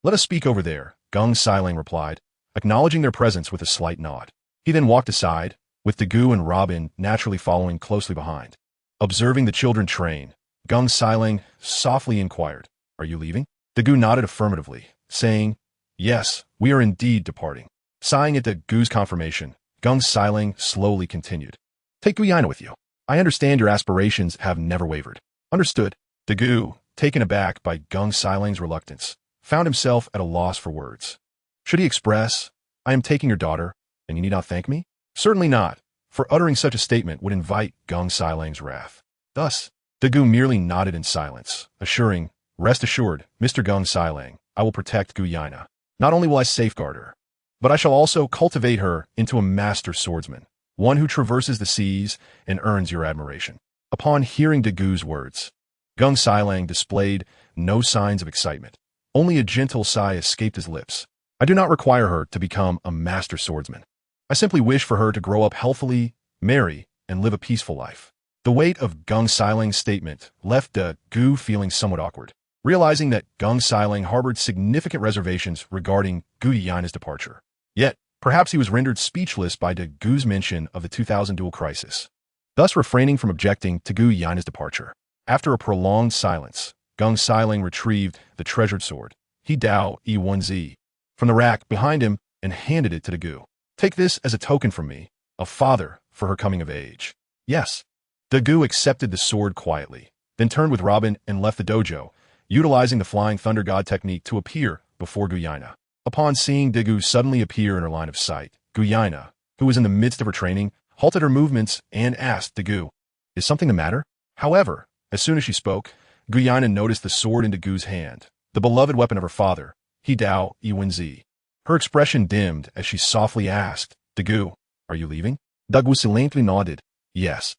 [SPEAKER 1] Let us speak over there," Gung Silang replied, acknowledging their presence with a slight nod. He then walked aside, with Dagu and Robin naturally following closely behind. Observing the children train, Gung Siling softly inquired, "Are you leaving?" Dagu nodded affirmatively, saying, "Yes, we are indeed departing." Sighing at Dagu's confirmation, Gung Siling slowly continued, "Take Guyana with you. I understand your aspirations have never wavered." "Understood." Dagu, taken aback by Gung Siling's reluctance, found himself at a loss for words. Should he express, "I am taking your daughter, and you need not thank me"? Certainly not, for uttering such a statement would invite Gung Siling's wrath. Thus, Dagu merely nodded in silence, assuring, "Rest assured, Mr. Gung Siling, I will protect Guyana. Not only will I safeguard her, but I shall also cultivate her into a master swordsman, one who traverses the seas and earns your admiration." Upon hearing Dagu's words, Gung Siling displayed no signs of excitement. Only a gentle sigh escaped his lips. "I do not require her to become a master swordsman. I simply wish for her to grow up healthily, marry, and live a peaceful life." The weight of Gung Siling's statement left Dagu feeling somewhat awkward, realizing that Gung Siling harbored significant reservations regarding Guyana's departure. Yet, perhaps he was rendered speechless by Dagu's mention of the 2000 duel crisis, thus refraining from objecting to Guyana's departure. After a prolonged silence, Gung Siling retrieved the treasured sword, He Dao E1Z, from the rack behind him and handed it to Dagu. "Take this as a token from me, a father, for her coming of age." "Yes." Dagu accepted the sword quietly, then turned with Robin and left the dojo, utilizing the Flying Thunder God technique to appear before Guyana. Upon seeing Dagu suddenly appear in her line of sight, Guyana, who was in the midst of her training, halted her movements and asked Dagu, "Is something the matter?" However, as soon as she spoke, Guyana noticed the sword in Dagu's hand, the beloved weapon of her father, He Dao E1Z. Her expression dimmed as she softly asked, "Dagu, are you leaving?" Dagu silently nodded, "Yes."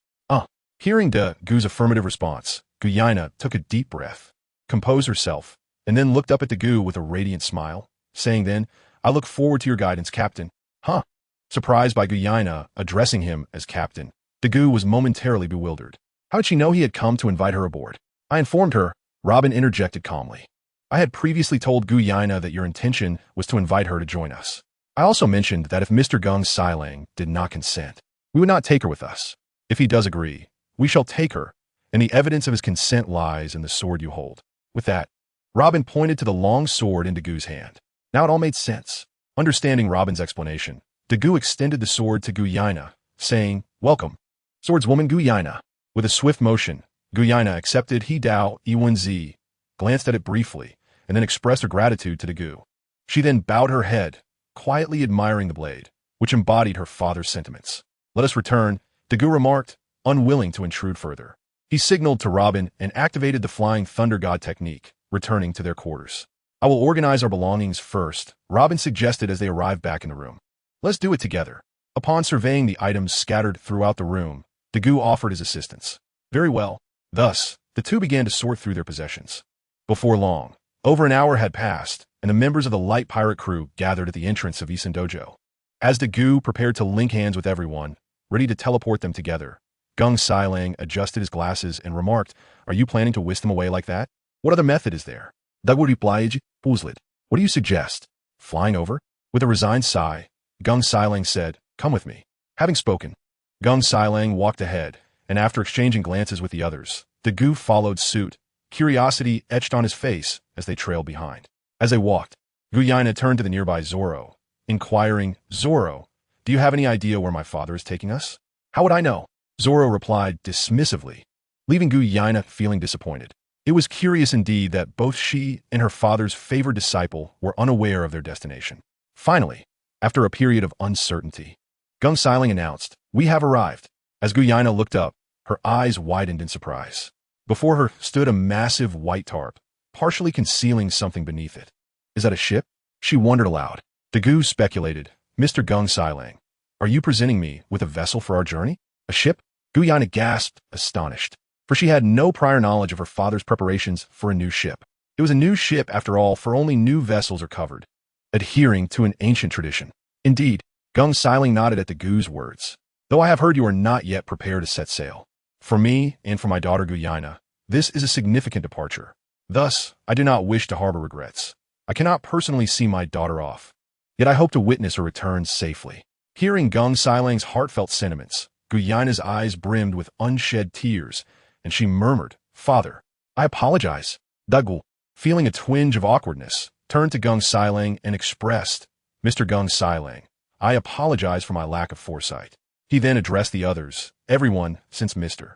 [SPEAKER 1] Hearing Dagu's affirmative response, Guyana took a deep breath, composed herself, and then looked up at Dagu with a radiant smile, saying then, "I look forward to your guidance, Captain." "Huh?" Surprised by Guyana addressing him as Captain, Dagu was momentarily bewildered. How did she know he had come to invite her aboard? "I informed her," Robin interjected calmly. "I had previously told Guyana that your intention was to invite her to join us. I also mentioned that if Mr. Gung Siling did not consent, we would not take her with us. If he does agree, we shall take her, and the evidence of his consent lies in the sword you hold." With that, Robin pointed to the long sword in Dagu's hand. Now it all made sense. Understanding Robin's explanation, Dagu extended the sword to Guyana, saying, "Welcome, swordswoman Guyana." With a swift motion, Guyana accepted He Dao E1Z, glanced at it briefly, and then expressed her gratitude to Dagu. She then bowed her head, quietly admiring the blade, which embodied her father's sentiments. "Let us return," Dagu remarked, unwilling to intrude further. He signaled to Robin and activated the Flying Thunder God technique, returning to their quarters. "I will organize our belongings first," Robin suggested as they arrived back in the room. "Let's do it together." Upon surveying the items scattered throughout the room, Dagu offered his assistance. "Very well." Thus, the two began to sort through their possessions. Before long, over an hour had passed, and the members of the light pirate crew gathered at the entrance of Isan Dojo. As Dagu prepared to link hands with everyone, ready to teleport them together, Gung Siling adjusted his glasses and remarked, "Are you planning to whisk them away like that? What other method is there?" Dagu replied, "Puzzled. What do you suggest? Flying over?" With a resigned sigh, Gung Siling said, "Come with me." Having spoken, Gung Siling walked ahead, and after exchanging glances with the others, Dagu followed suit, curiosity etched on his face as they trailed behind. As they walked, Guyana turned to the nearby Zoro, inquiring, "Zoro, do you have any idea where my father is taking us?" "How would I know?" Zoro replied dismissively, leaving Guyana feeling disappointed. It was curious indeed that both she and her father's favored disciple were unaware of their destination. Finally, after a period of uncertainty, Gung Siling announced, "We have arrived." As Guyana looked up, her eyes widened in surprise. Before her stood a massive white tarp, partially concealing something beneath it. "Is that a ship?" She wondered aloud. Dagu speculated, "Mr. Gung Siling, are you presenting me with a vessel for our journey? A ship?" Guyana gasped, astonished, for she had no prior knowledge of her father's preparations for a new ship. It was a new ship, after all, for only new vessels are covered, adhering to an ancient tradition. Indeed, Gung Siling nodded at Dagu's words. "Though I have heard you are not yet prepared to set sail. For me, and for my daughter Guyana, this is a significant departure. Thus, I do not wish to harbor regrets. I cannot personally see my daughter off, yet I hope to witness her return safely." Hearing Gung Siling's heartfelt sentiments, Guyana's eyes brimmed with unshed tears, and she murmured, Father, I apologize. Dugul, feeling a twinge of awkwardness, turned to Gung Sailang and expressed, Mr. Gung Sailang, I apologize for my lack of foresight. He then addressed the others, everyone, since Mr.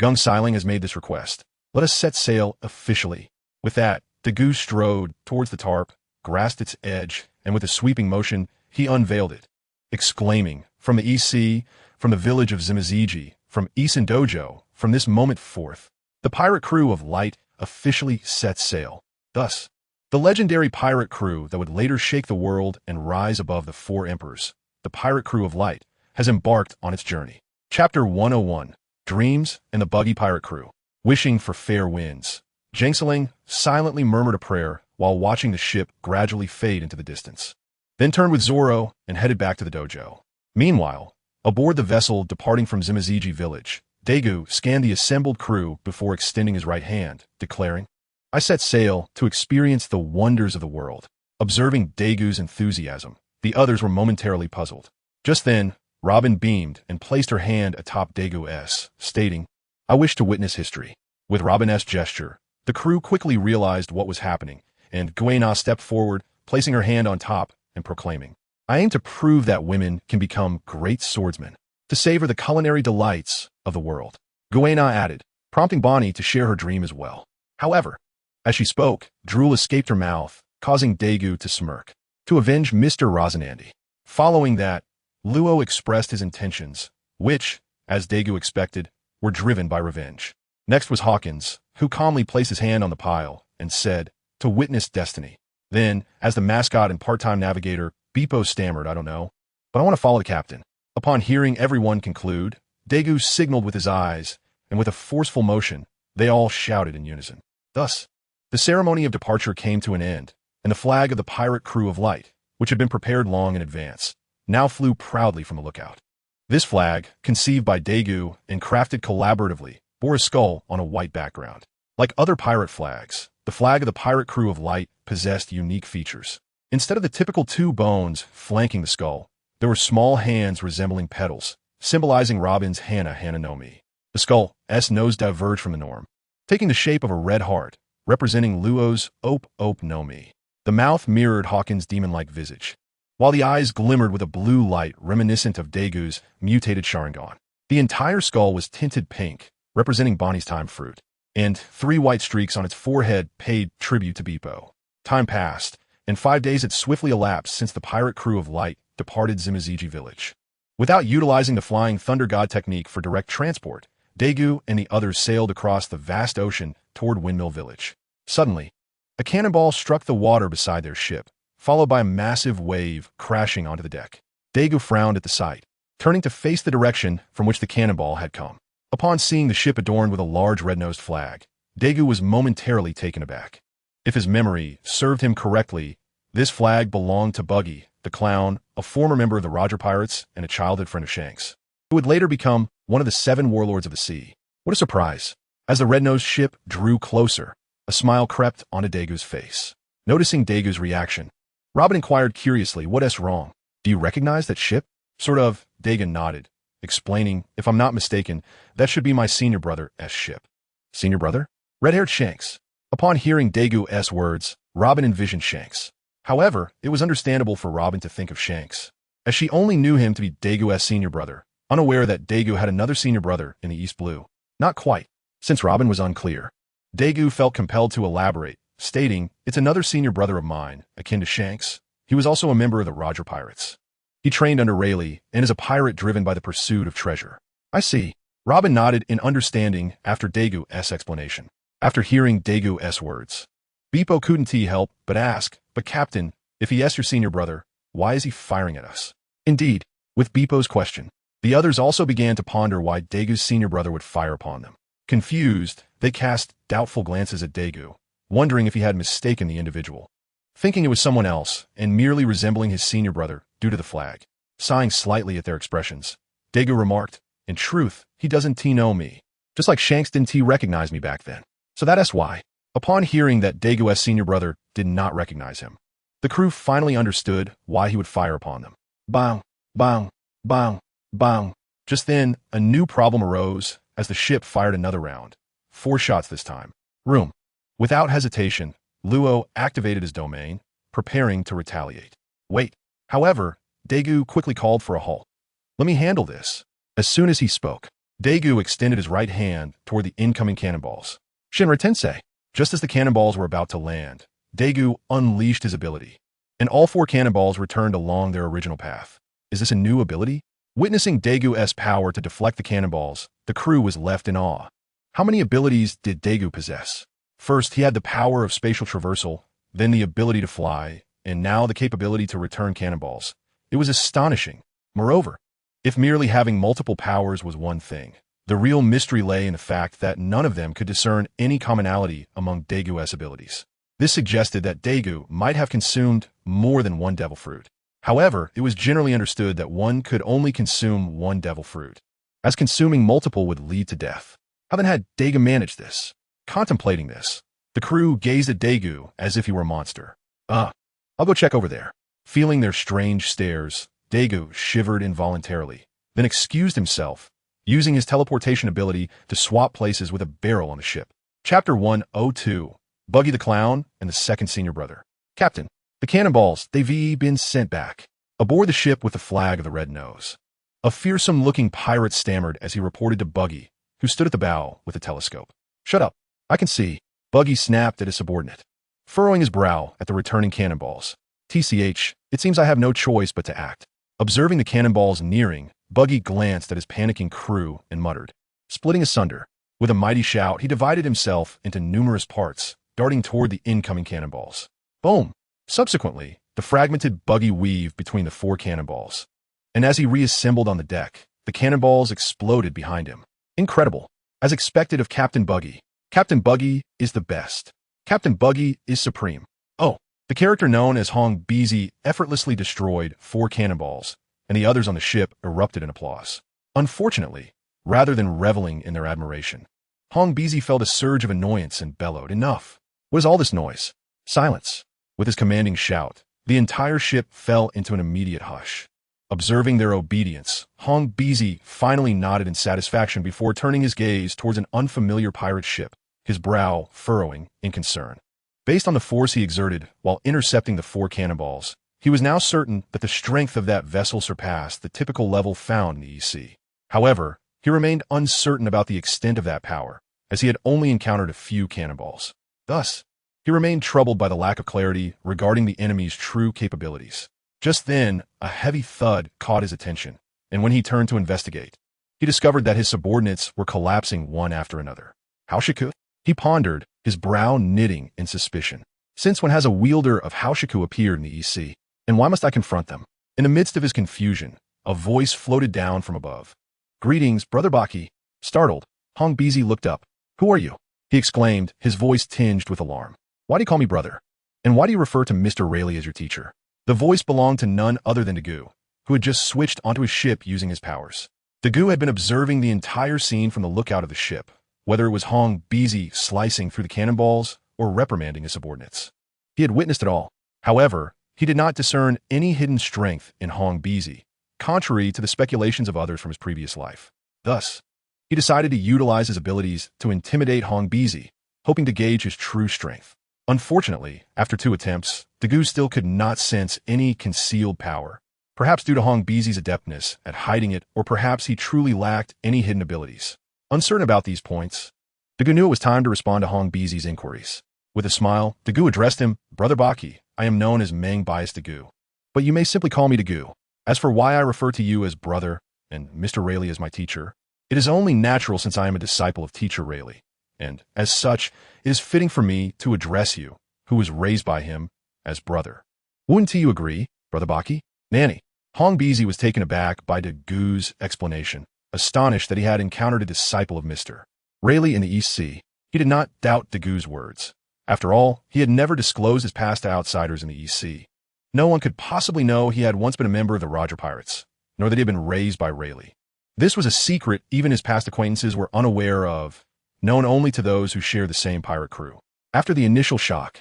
[SPEAKER 1] Gung Sailang has made this request. Let us set sail officially. With that, Dagu strode towards the tarp, grasped its edge, and with a sweeping motion, he unveiled it, exclaiming, from the EC, from the village of Zimaziji, from Isan Dojo, from this moment forth, the pirate crew of Light officially set sail. Thus, the legendary pirate crew that would later shake the world and rise above the four emperors, the pirate crew of Light, has embarked on its journey. Chapter 101, Dreams and the Buggy Pirate Crew. Wishing for fair winds, Jangseling silently murmured a prayer while watching the ship gradually fade into the distance. Then turned with Zoro and headed back to the dojo. Meanwhile, aboard the vessel departing from Zimaziji village, Dagu scanned the assembled crew before extending his right hand, declaring, I set sail to experience the wonders of the world. Observing Dagu's enthusiasm, the others were momentarily puzzled. Just then, Robin beamed and placed her hand atop Dagu's, stating, I wish to witness history. With Robin's gesture, the crew quickly realized what was happening, and Guena stepped forward, placing her hand on top and proclaiming, I aim to prove that women can become great swordsmen, to savor the culinary delights of the world. Guena added, prompting Bonnie to share her dream as well. However, as she spoke, drool escaped her mouth, causing Dagu to smirk. To avenge Mr. Rosinante. Following that, Luo expressed his intentions, which, as Dagu expected, were driven by revenge. Next was Hawkins, who calmly placed his hand on the pile and said, to witness destiny. Then, as the mascot and part-time navigator, Beepo stammered, I don't know, but I want to follow the captain. Upon hearing everyone conclude, Dagu signaled with his eyes, and with a forceful motion, they all shouted in unison. Thus, the ceremony of departure came to an end, and the flag of the pirate crew of Light, which had been prepared long in advance, now flew proudly from the lookout. This flag, conceived by Dagu and crafted collaboratively, bore a skull on a white background. Like other pirate flags, the flag of the pirate crew of Light possessed unique features. Instead of the typical two bones flanking the skull, there were small hands resembling petals, symbolizing Robin's Hana no Mi. The skull's nose diverged from the norm, taking the shape of a red heart, representing Luo's Ope no Mi. The mouth mirrored Hawkins' demon-like visage, while the eyes glimmered with a blue light reminiscent of Dagu's mutated Sharingan. The entire skull was tinted pink, representing Bonnie's time fruit, and 3 white streaks on its forehead paid tribute to Beepo. Time passed, and 5 days had swiftly elapsed since the pirate crew of Light departed Zimaziji village. Without utilizing the Flying Thunder God technique for direct transport, Dagu and the others sailed across the vast ocean toward Windmill Village. Suddenly, a cannonball struck the water beside their ship, followed by a massive wave crashing onto the deck. Dagu frowned at the sight, turning to face the direction from which the cannonball had come. Upon seeing the ship adorned with a large red-nosed flag, Dagu was momentarily taken aback. If his memory served him correctly, this flag belonged to Buggy, the clown, a former member of the Roger Pirates and a childhood friend of Shanks, who would later become one of the 7 warlords of the sea. What a surprise! As the red-nosed ship drew closer, a smile crept onto Dagu's face. Noticing Dagu's reaction, Robin inquired curiously, what's wrong? Do you recognize that ship? Sort of, Dagu nodded, explaining, if I'm not mistaken, that should be my senior brother's ship. Senior brother? Red-haired Shanks. Upon hearing Dagu's words, Robin envisioned Shanks. However, it was understandable for Robin to think of Shanks, as she only knew him to be Dagu's senior brother, unaware that Dagu had another senior brother in the East Blue. Not quite. Since Robin was unclear, Dagu felt compelled to elaborate, stating, it's another senior brother of mine, akin to Shanks. He was also a member of the Roger Pirates. He trained under Rayleigh and is a pirate driven by the pursuit of treasure. I see. Robin nodded in understanding after Dagu's explanation. After hearing Dagu's words, Beepo couldn't help but ask, but Captain, if he's your senior brother, why is he firing at us? Indeed, with Beepo's question, the others also began to ponder why Dagu's senior brother would fire upon them. Confused, they cast doubtful glances at Dagu, wondering if he had mistaken the individual, thinking it was someone else and merely resembling his senior brother due to the flag. Sighing slightly at their expressions, Dagu remarked, in truth, he doesn't know me, just like Shanks didn't recognize me back then. So that's why. Upon hearing that Dagu's senior brother did not recognize him, the crew finally understood why he would fire upon them. Bang, bang, bang, bang. Just then, a new problem arose as the ship fired another round, 4 shots this time. Room. Without hesitation, Luo activated his domain, preparing to retaliate. Wait. However, Daegu quickly called for a halt. Let me handle this. As soon as he spoke, Daegu extended his right hand toward the incoming cannonballs. Shinra Tensei. Just as the cannonballs were about to land, Daegu unleashed his ability, and all 4 cannonballs returned along their original path. Is this a new ability? Witnessing Daegu's power to deflect the cannonballs, the crew was left in awe. How many abilities did Daegu possess? First, he had the power of spatial traversal, then the ability to fly, and now the capability to return cannonballs. It was astonishing. Moreover, if merely having multiple powers was one thing, the real mystery lay in the fact that none of them could discern any commonality among Daegu's abilities. This suggested that Daegu might have consumed more than one devil fruit. However, it was generally understood that one could only consume one devil fruit, as consuming multiple would lead to death. How then had Daegu managed this? Contemplating this, the crew gazed at Daegu as if he were a monster. I'll go check over there. Feeling their strange stares, Daegu shivered involuntarily, then excused himself, using his teleportation ability to swap places with a barrel on the ship. Chapter 102, Buggy the Clown and the Second Senior Brother. Captain, the cannonballs, they've been sent back. Aboard the ship with the flag of the Red Nose. A fearsome-looking pirate stammered as he reported to Buggy, who stood at the bow with a telescope. Shut up. I can see. Buggy snapped at his subordinate, furrowing his brow at the returning cannonballs. TCH, it seems I have no choice but to act. Observing the cannonballs nearing, Buggy glanced at his panicking crew and muttered. Splitting asunder, with a mighty shout, he divided himself into numerous parts, darting toward the incoming cannonballs. Boom! Subsequently, the fragmented Buggy weaved between the 4 cannonballs, and as he reassembled on the deck, the cannonballs exploded behind him. Incredible. As expected of Captain Buggy. Captain Buggy is the best. Captain Buggy is supreme. Oh, the character known as Hong Beezy effortlessly destroyed 4 cannonballs, and the others on the ship erupted in applause. Unfortunately, rather than reveling in their admiration, Hong Beezy felt a surge of annoyance and bellowed, "Enough! What is all this noise?" Silence. With his commanding shout, the entire ship fell into an immediate hush. Observing their obedience, Hong Beezy finally nodded in satisfaction before turning his gaze towards an unfamiliar pirate ship, his brow furrowing in concern. Based on the force he exerted while intercepting the 4 cannonballs, he was now certain that the strength of that vessel surpassed the typical level found in the EC. However, he remained uncertain about the extent of that power, as he had only encountered a few cannonballs. Thus, he remained troubled by the lack of clarity regarding the enemy's true capabilities. Just then, a heavy thud caught his attention, and when he turned to investigate, he discovered that his subordinates were collapsing one after another. Haoshiku? He pondered, his brow knitting in suspicion. Since when has a wielder of Haoshiku appeared in the EC? And why must I confront them? In the midst of his confusion, a voice floated down from above. Greetings, Brother Baki. Startled, Hong Beezy looked up. Who are you? He exclaimed, his voice tinged with alarm. Why do you call me brother? And why do you refer to Mr. Rayleigh as your teacher? The voice belonged to none other than Daegu, who had just switched onto his ship using his powers. Daegu had been observing the entire scene from the lookout of the ship, whether it was Hong Beezy slicing through the cannonballs or reprimanding his subordinates. He had witnessed it all. However, he did not discern any hidden strength in Hong Beezy, contrary to the speculations of others from his previous life. Thus, he decided to utilize his abilities to intimidate Hong Beezy, hoping to gauge his true strength. Unfortunately, after 2 attempts, Daegu still could not sense any concealed power, perhaps due to Hong Beezy's adeptness at hiding it, or perhaps he truly lacked any hidden abilities. Uncertain about these points, Daegu knew it was time to respond to Hong Beezy's inquiries. With a smile, Daegu addressed him, Brother Baki, I am known as Meng Bias Daegu, but you may simply call me Daegu. As for why I refer to you as brother and Mr. Rayleigh as my teacher, it is only natural since I am a disciple of Teacher Rayleigh, and, as such, it is fitting for me to address you, who was raised by him, as brother. Wouldn't you agree, Brother Baki? Nanny. Hong Beezy was taken aback by Dagu's explanation, astonished that he had encountered a disciple of Mr. Rayleigh in the EC. He did not doubt Dagu's words. After all, he had never disclosed his past to outsiders in the EC. No one could possibly know he had once been a member of the Roger Pirates, nor that he had been raised by Rayleigh. This was a secret even his past acquaintances were unaware of, known only to those who share the same pirate crew. After the initial shock,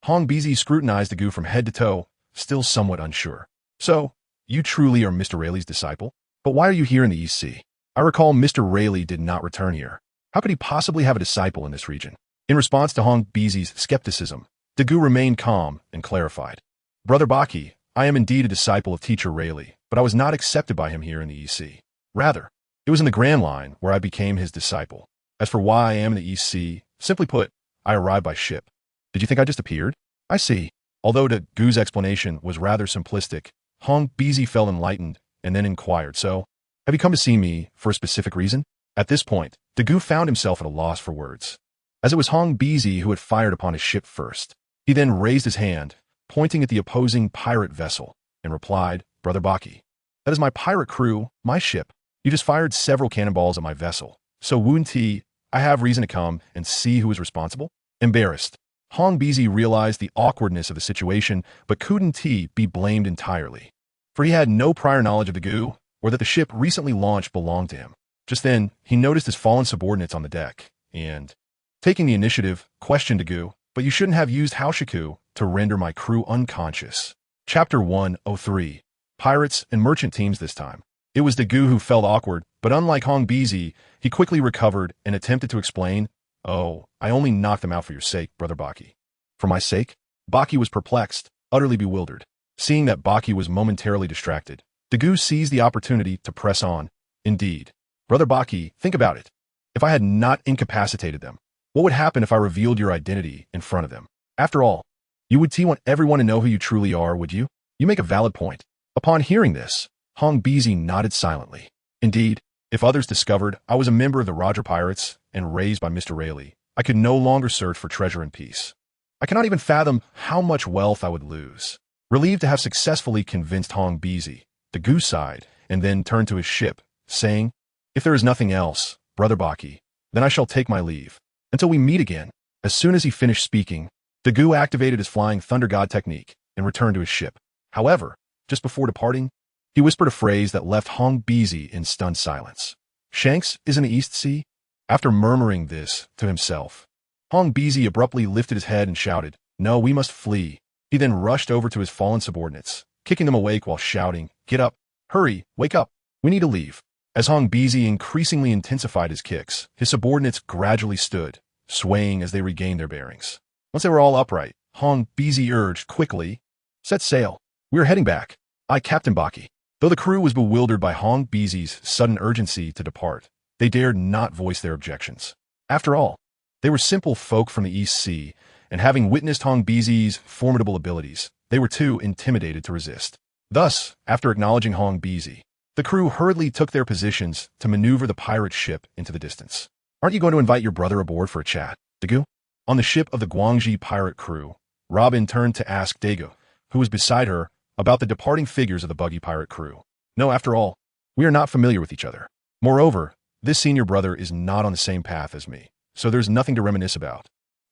[SPEAKER 1] Hong Beezy scrutinized Daegu from head to toe, still somewhat unsure. So, you truly are Mr. Rayleigh's disciple? But why are you here in the EC? I recall Mr. Rayleigh did not return here. How could he possibly have a disciple in this region? In response to Hong Bizi's skepticism, Dagu remained calm and clarified. Brother Baki, I am indeed a disciple of teacher Rayleigh, but I was not accepted by him here in the EC. Rather, it was in the Grand Line where I became his disciple. As for why I am in the EC, simply put, I arrived by ship. Did you think I just appeared? I see. Although Dagu's explanation was rather simplistic, Hong Bizi felt enlightened and then inquired, so, have you come to see me for a specific reason? At this point, Dagu found himself at a loss for words. As it was Hong Bizi who had fired upon his ship first, he then raised his hand, pointing at the opposing pirate vessel, and replied, Brother Baki, that is my pirate crew, my ship. You just fired several cannonballs at my vessel. So Wun-Ti, I have reason to come and see who is responsible? Embarrassed, Hong Bizi realized the awkwardness of the situation, but couldn't Ti be blamed entirely. For he had no prior knowledge of Dagu, or that the ship recently launched belonged to him. Just then, he noticed his fallen subordinates on the deck, and, taking the initiative, questioned Dagu, but you shouldn't have used Haoshiku to render my crew unconscious. Chapter 103. Pirates and Merchant Teams this time. It was Dagu who felt awkward, but unlike Hong Bizi, he quickly recovered and attempted to explain, Oh, I only knocked them out for your sake, Brother Baki. For my sake? Baki was perplexed, utterly bewildered. Seeing that Baki was momentarily distracted, Dagu seized the opportunity to press on. Indeed. Brother Baki, think about it. If I had not incapacitated them, what would happen if I revealed your identity in front of them? After all, you would want everyone to know who you truly are, would you? You make a valid point. Upon hearing this, Hong Bizi nodded silently. Indeed, if others discovered I was a member of the Roger Pirates and raised by Mr. Rayleigh, I could no longer search for treasure and peace. I cannot even fathom how much wealth I would lose. Relieved to have successfully convinced Hong Bizi, Dagu sighed and then turned to his ship, saying, If there is nothing else, Brother Baki, then I shall take my leave. Until we meet again. As soon as he finished speaking, Dagu activated his Flying Thunder God technique and returned to his ship. However, just before departing, he whispered a phrase that left Hong Bizi in stunned silence. Shanks is in the East Sea? After murmuring this to himself, Hong Bizi abruptly lifted his head and shouted, No, we must flee. He then rushed over to his fallen subordinates, kicking them awake while shouting, Get up! Hurry! Wake up! We need to leave. As Hong Bizi increasingly intensified his kicks, his subordinates gradually stood, swaying as they regained their bearings. Once they were all upright, Hong Bizi urged quickly, Set sail. We are heading back. I, Captain Baki. Though the crew was bewildered by Hong Bizi's sudden urgency to depart, they dared not voice their objections. After all, they were simple folk from the East Sea, and having witnessed Hong Bizi's formidable abilities, they were too intimidated to resist. Thus, after acknowledging Hong Bizi, the crew hurriedly took their positions to maneuver the pirate ship into the distance. Aren't you going to invite your brother aboard for a chat, Dagu? On the ship of the Guangxi pirate crew, Robin turned to ask Dagu, who was beside her, about the departing figures of the buggy pirate crew. No, after all, we are not familiar with each other. Moreover, this senior brother is not on the same path as me, so there's nothing to reminisce about.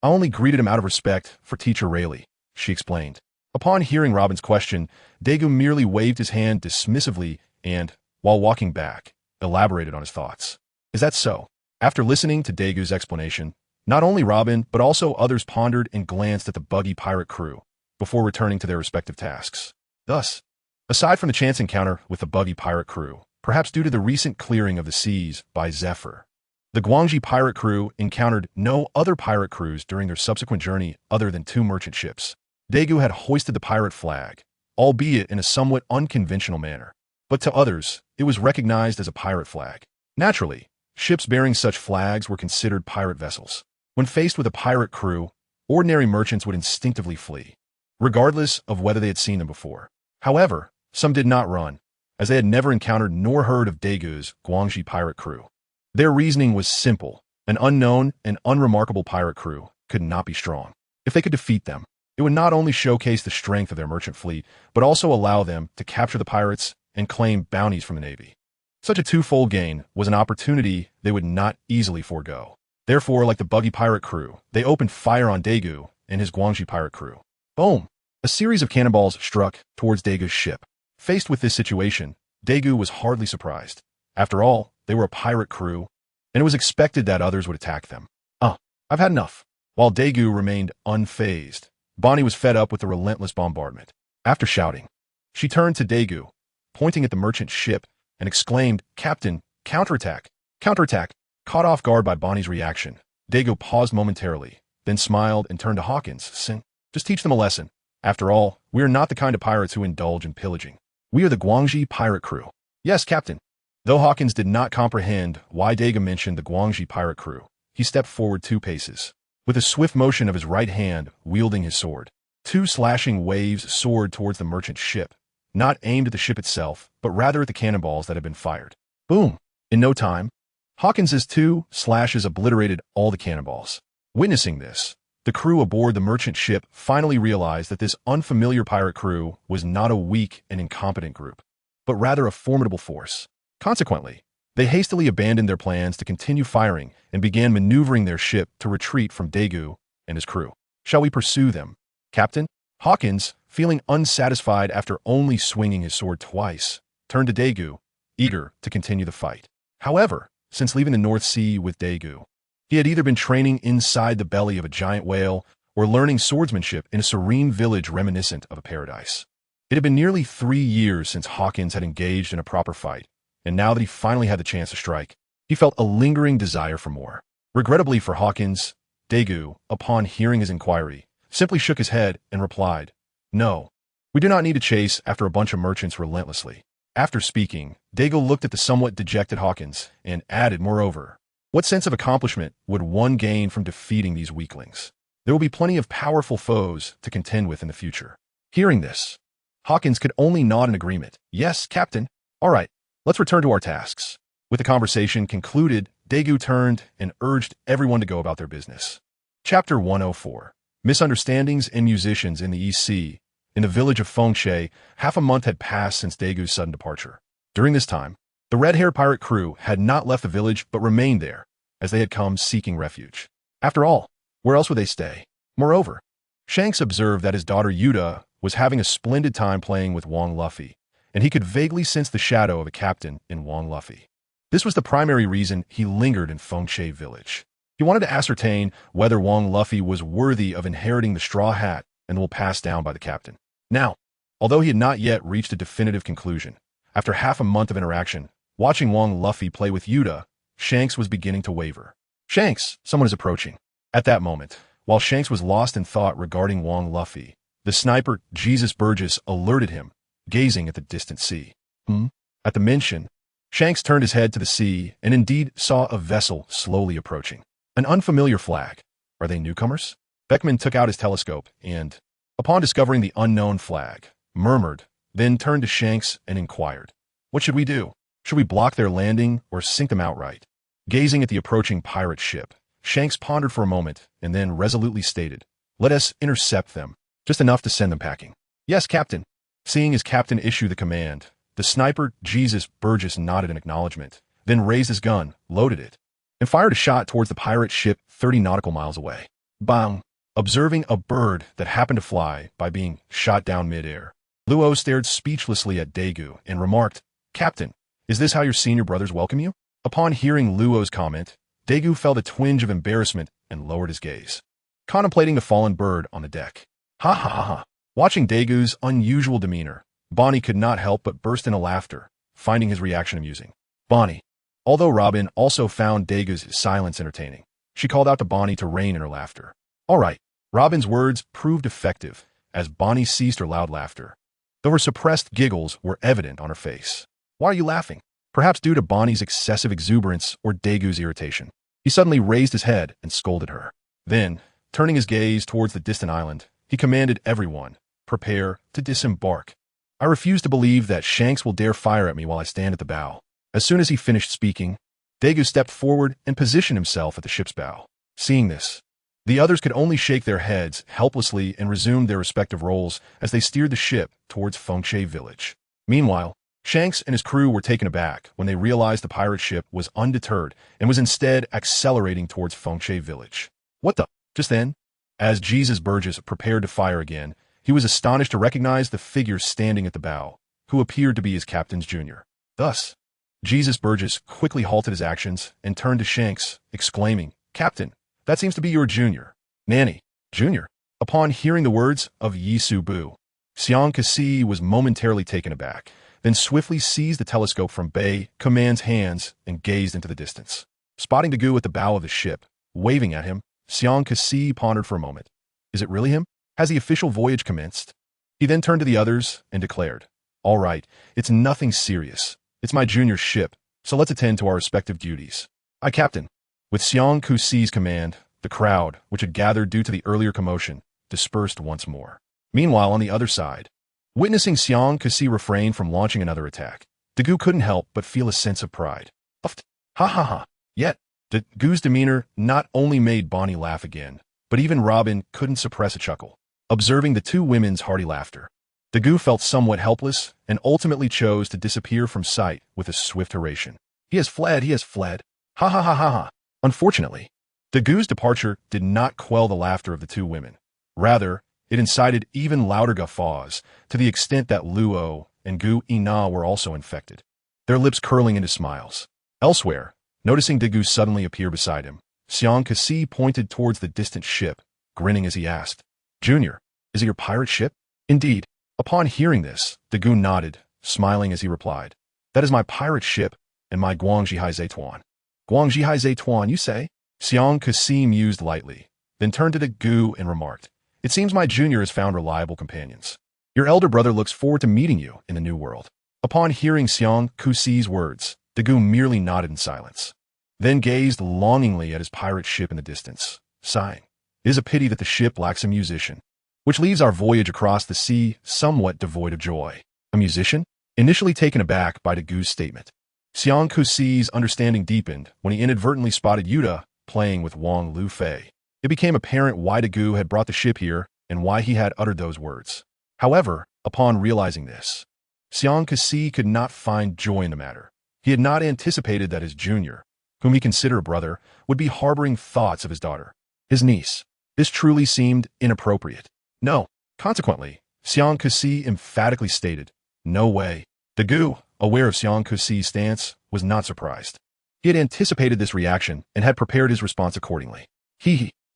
[SPEAKER 1] I only greeted him out of respect for teacher Rayleigh, she explained. Upon hearing Robin's question, Dagu merely waved his hand dismissively and, while walking back, elaborated on his thoughts. Is that so? After listening to Dagu's explanation, not only Robin, but also others pondered and glanced at the buggy pirate crew before returning to their respective tasks. Thus, aside from the chance encounter with the buggy pirate crew, perhaps due to the recent clearing of the seas by Zephyr, the Guangxi pirate crew encountered no other pirate crews during their subsequent journey other than 2 merchant ships. Dagu had hoisted the pirate flag, albeit in a somewhat unconventional manner, but to others, it was recognized as a pirate flag. Naturally, ships bearing such flags were considered pirate vessels. When faced with a pirate crew, ordinary merchants would instinctively flee, regardless of whether they had seen them before. However, some did not run, as they had never encountered nor heard of Dagu's Guangxi pirate crew. Their reasoning was simple. An unknown and unremarkable pirate crew could not be strong. If they could defeat them, it would not only showcase the strength of their merchant fleet, but also allow them to capture the pirates and claim bounties from the Navy. Such a twofold gain was an opportunity they would not easily forego. Therefore, like the buggy pirate crew, they opened fire on Dagu and his Guangxi pirate crew. Boom! A series of cannonballs struck towards Dagu's ship. Faced with this situation, Dagu was hardly surprised. After all, they were a pirate crew, and it was expected that others would attack them. I've had enough. While Dagu remained unfazed, Bonnie was fed up with the relentless bombardment. After shouting, she turned to Dagu, pointing at the merchant ship, and exclaimed, Captain, counterattack! Counterattack! Caught off guard by Bonnie's reaction, Dago paused momentarily, then smiled and turned to Hawkins, saying, "Just teach them a lesson. After all, we are not the kind of pirates who indulge in pillaging. We are the Guangxi pirate crew." "Yes, Captain." Though Hawkins did not comprehend why Dago mentioned the Guangxi pirate crew, he stepped forward 2 paces. With a swift motion of his right hand, wielding his sword, 2 slashing waves soared towards the merchant ship, not aimed at the ship itself, but rather at the cannonballs that had been fired. Boom! In no time, Hawkins's 2 slashes obliterated all the cannonballs. Witnessing this, the crew aboard the merchant ship finally realized that this unfamiliar pirate crew was not a weak and incompetent group, but rather a formidable force. Consequently, they hastily abandoned their plans to continue firing and began maneuvering their ship to retreat from Dago and his crew. "Shall we pursue them, Captain?" Hawkins, feeling unsatisfied after only swinging his sword twice, turned to Dago, eager to continue the fight. However, since leaving the North Sea with Dago, he had either been training inside the belly of a giant whale or learning swordsmanship in a serene village reminiscent of a paradise. It had been nearly 3 years since Hawkins had engaged in a proper fight, and now that he finally had the chance to strike, he felt a lingering desire for more. Regrettably for Hawkins, Dago, upon hearing his inquiry, simply shook his head and replied, "No, we do not need to chase after a bunch of merchants relentlessly." After speaking, Dago looked at the somewhat dejected Hawkins and added, "Moreover, what sense of accomplishment would one gain from defeating these weaklings? There will be plenty of powerful foes to contend with in the future." Hearing this, Hawkins could only nod in agreement. "Yes, Captain. All right, let's return to our tasks." With the conversation concluded, Dago turned and urged everyone to go about their business. Chapter 104. Misunderstandings and Musicians in the East Sea. In the village of Fengshe, half a month had passed since Dago's sudden departure. During this time, the red-haired pirate crew had not left the village but remained there, as they had come seeking refuge. After all, where else would they stay? Moreover, Shanks observed that his daughter Yuta was having a splendid time playing with Wang Luffy, and he could vaguely sense the shadow of a captain in Wang Luffy. This was the primary reason he lingered in Fengshe village. He wanted to ascertain whether Wang Luffy was worthy of inheriting the straw hat and will pass down by the captain. Now, although he had not yet reached a definitive conclusion, after half a month of interaction, watching Wang Luffy play with Yuta, Shanks was beginning to waver. "Shanks, someone is approaching." At that moment, while Shanks was lost in thought regarding Wang Luffy, the sniper Jesus Burgess alerted him, gazing at the distant sea. At the mention, Shanks turned his head to the sea and indeed saw a vessel slowly approaching. An unfamiliar flag. Are they newcomers? Beckman took out his telescope and, upon discovering the unknown flag, murmured, then turned to Shanks and inquired, "What should we do? Should we block their landing or sink them outright?" Gazing at the approaching pirate ship, Shanks pondered for a moment and then resolutely stated, "Let us intercept them, just enough to send them packing." "Yes, Captain." Seeing his captain issue the command, the sniper Jesus Burgess nodded in acknowledgement, then raised his gun, loaded it, and fired a shot towards the pirate ship 30 nautical miles away. Bang! Observing a bird that happened to fly by being shot down midair, Luo stared speechlessly at Dago and remarked, "Captain, is this how your senior brothers welcome you?" Upon hearing Luo's comment, Dago felt a twinge of embarrassment and lowered his gaze, contemplating the fallen bird on the deck. Ha ha ha ha. Watching Dago's unusual demeanor, Bonnie could not help but burst into laughter, finding his reaction amusing. Bonnie. Although Robin also found Dago's silence entertaining, she called out to Bonnie to rein in her laughter. All right. Robin's words proved effective as Bonnie ceased her loud laughter, though her suppressed giggles were evident on her face. "Why are you laughing?" Perhaps due to Bonnie's excessive exuberance or Dago's irritation. He suddenly raised his head and scolded her. Then, turning his gaze towards the distant island, he commanded everyone, "Prepare to disembark. I refuse to believe that Shanks will dare fire at me while I stand at the bow." As soon as he finished speaking, Dago stepped forward and positioned himself at the ship's bow. Seeing this, the others could only shake their heads helplessly and resumed their respective roles as they steered the ship towards Fengshe village. Meanwhile, Shanks and his crew were taken aback when they realized the pirate ship was undeterred and was instead accelerating towards Fengshe village. What the? Just then, as Jesus Burgess prepared to fire again, he was astonished to recognize the figure standing at the bow, who appeared to be his captain's junior. Thus, Jesus Burgess quickly halted his actions and turned to Shanks, exclaiming, "Captain, that seems to be your junior." "Nanny, junior?" Upon hearing the words of Yisu Bu, Xiang Kasi was momentarily taken aback, then swiftly seized the telescope from Bei Command's hands and gazed into the distance. Spotting Dagu at the bow of the ship, waving at him, Xiang Kasi pondered for a moment. Is it really him? Has the official voyage commenced? He then turned to the others and declared, All right, it's nothing serious. It's my junior ship, so let's attend to our respective duties. Aye, Captain. With Xiang Kusi's command, the crowd, which had gathered due to the earlier commotion, dispersed once more. Meanwhile, on the other side, witnessing Xiang Kusi refrain from launching another attack, Dagu couldn't help but feel a sense of pride. Uffed. Ha ha ha. Yet, Dagu's demeanor not only made Bonnie laugh again, but even Robin couldn't suppress a chuckle. Observing the two women's hearty laughter, Dagu felt somewhat helpless and ultimately chose to disappear from sight with a swift oration. He has fled, he has fled. Ha ha ha ha ha. Unfortunately, Dagu's departure did not quell the laughter of the two women. Rather, it incited even louder guffaws, to the extent that Luo and Gu Ina were also infected, their lips curling into smiles. Elsewhere, noticing Dagu suddenly appear beside him, Xiang Kasi pointed towards the distant ship, grinning as he asked, Junior, is it your pirate ship? Indeed. Upon hearing this, Dagu nodded, smiling as he replied, That is my pirate ship and my Guangjihai Zeituan. Guangjihai Zeituan, you say? Xiang Kasi mused lightly, then turned to Dagu and remarked, It seems my junior has found reliable companions. Your elder brother looks forward to meeting you in the new world. Upon hearing Xiang Kusi's words, Dagu merely nodded in silence, then gazed longingly at his pirate ship in the distance, sighing. It is a pity that the ship lacks a musician, which leaves our voyage across the sea somewhat devoid of joy. A musician? Initially taken aback by Dagu's statement, Xiang Kusi's understanding deepened when he inadvertently spotted Yuta playing with Wang Lu Fei. It became apparent why Dagu had brought the ship here and why he had uttered those words. However, upon realizing this, Xiang Kasi could not find joy in the matter. He had not anticipated that his junior, whom he considered a brother, would be harboring thoughts of his daughter, his niece. This truly seemed inappropriate. No. Consequently, Xiang Kasi emphatically stated, No way. Dagu, aware of Xiang Kusi's stance, was not surprised. He had anticipated this reaction and had prepared his response accordingly.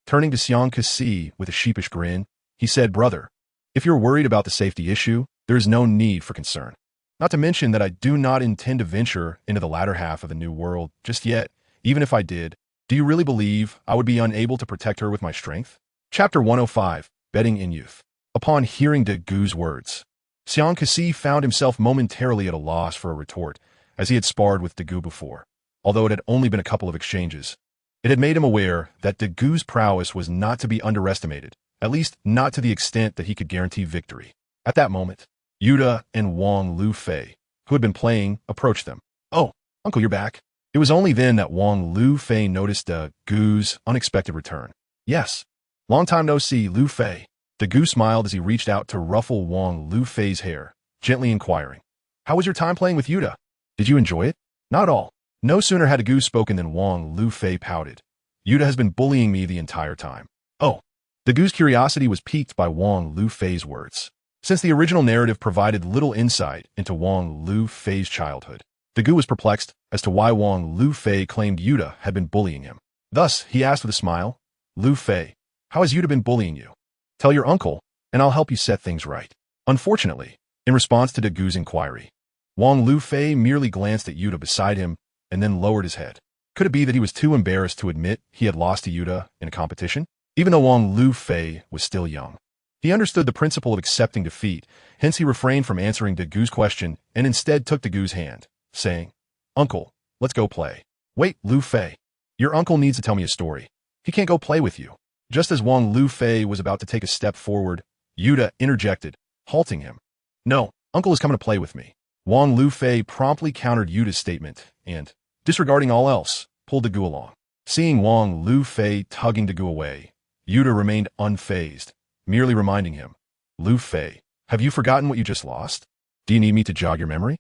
[SPEAKER 1] Turning to Xiang Kasi with a sheepish grin, he said, Brother, if you're worried about the safety issue, there is no need for concern. Not to mention that I do not intend to venture into the latter half of the new world just yet. Even if I did, do you really believe I would be unable to protect her with my strength? Chapter 105, Betting in Youth. Upon hearing Dagu's words, Xiang Kasi found himself momentarily at a loss for a retort, as he had sparred with Dagu before. Although it had only been a couple of exchanges, it had made him aware that Dagu's prowess was not to be underestimated, at least not to the extent that he could guarantee victory. At that moment, Yuta and Wang Lu Fei, who had been playing, approached them. Oh, Uncle, you're back. It was only then that Wang Lu Fei noticed Dagu's unexpected return. Yes. Long time no see, Lu Fei. Dagu smiled as he reached out to ruffle Wang Lu Fei's hair, gently inquiring, How was your time playing with Yuta? Did you enjoy it? Not at all. No sooner had Dagu spoken than Wang Lu Fei pouted. Yuta has been bullying me the entire time. Oh. Dagu's curiosity was piqued by Wang Lu Fei's words. Since the original narrative provided little insight into Wang Lu Fei's childhood, Dagu was perplexed as to why Wang Lu Fei claimed Yuta had been bullying him. Thus, he asked with a smile, Lu Fei, how has Yuta been bullying you? Tell your uncle, and I'll help you set things right. Unfortunately, in response to Dagu's inquiry, Wang Lu Fei merely glanced at Yuta beside him and then lowered his head. Could it be that he was too embarrassed to admit he had lost to Yuta in a competition? Even though Wang Lu Fei was still young, he understood the principle of accepting defeat, hence he refrained from answering Dagu's question and instead took Dagu's hand, saying, Uncle, let's go play. Wait, Lu Fei. Your uncle needs to tell me a story. He can't go play with you. Just as Wang Lu Fei was about to take a step forward, Yuta interjected, halting him. No, uncle is coming to play with me. Wang Lu Fei promptly countered Yuta's statement and, disregarding all else, pulled Dagu along. Seeing Wang Lu Fei tugging Dagu away, Yuta remained unfazed, merely reminding him, Lu Fei, have you forgotten what you just lost? Do you need me to jog your memory?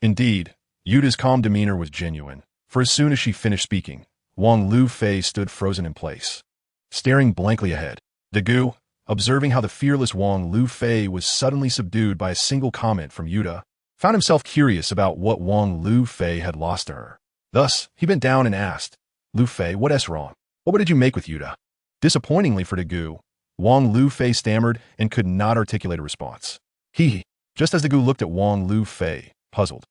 [SPEAKER 1] Indeed, Yuta's calm demeanor was genuine, for as soon as she finished speaking, Wang Lu Fei stood frozen in place, staring blankly ahead. Dagu, observing how the fearless Wang Lu Fei was suddenly subdued by a single comment from Yuta, found himself curious about what Wang Lu Fei had lost to her. Thus, he bent down and asked, Lu Fei, what's wrong? What did you make with Yuta? Disappointingly for Dagu, Wang Lu Fei stammered and could not articulate a response. Just as Dagu looked at Wang Lu Fei, puzzled,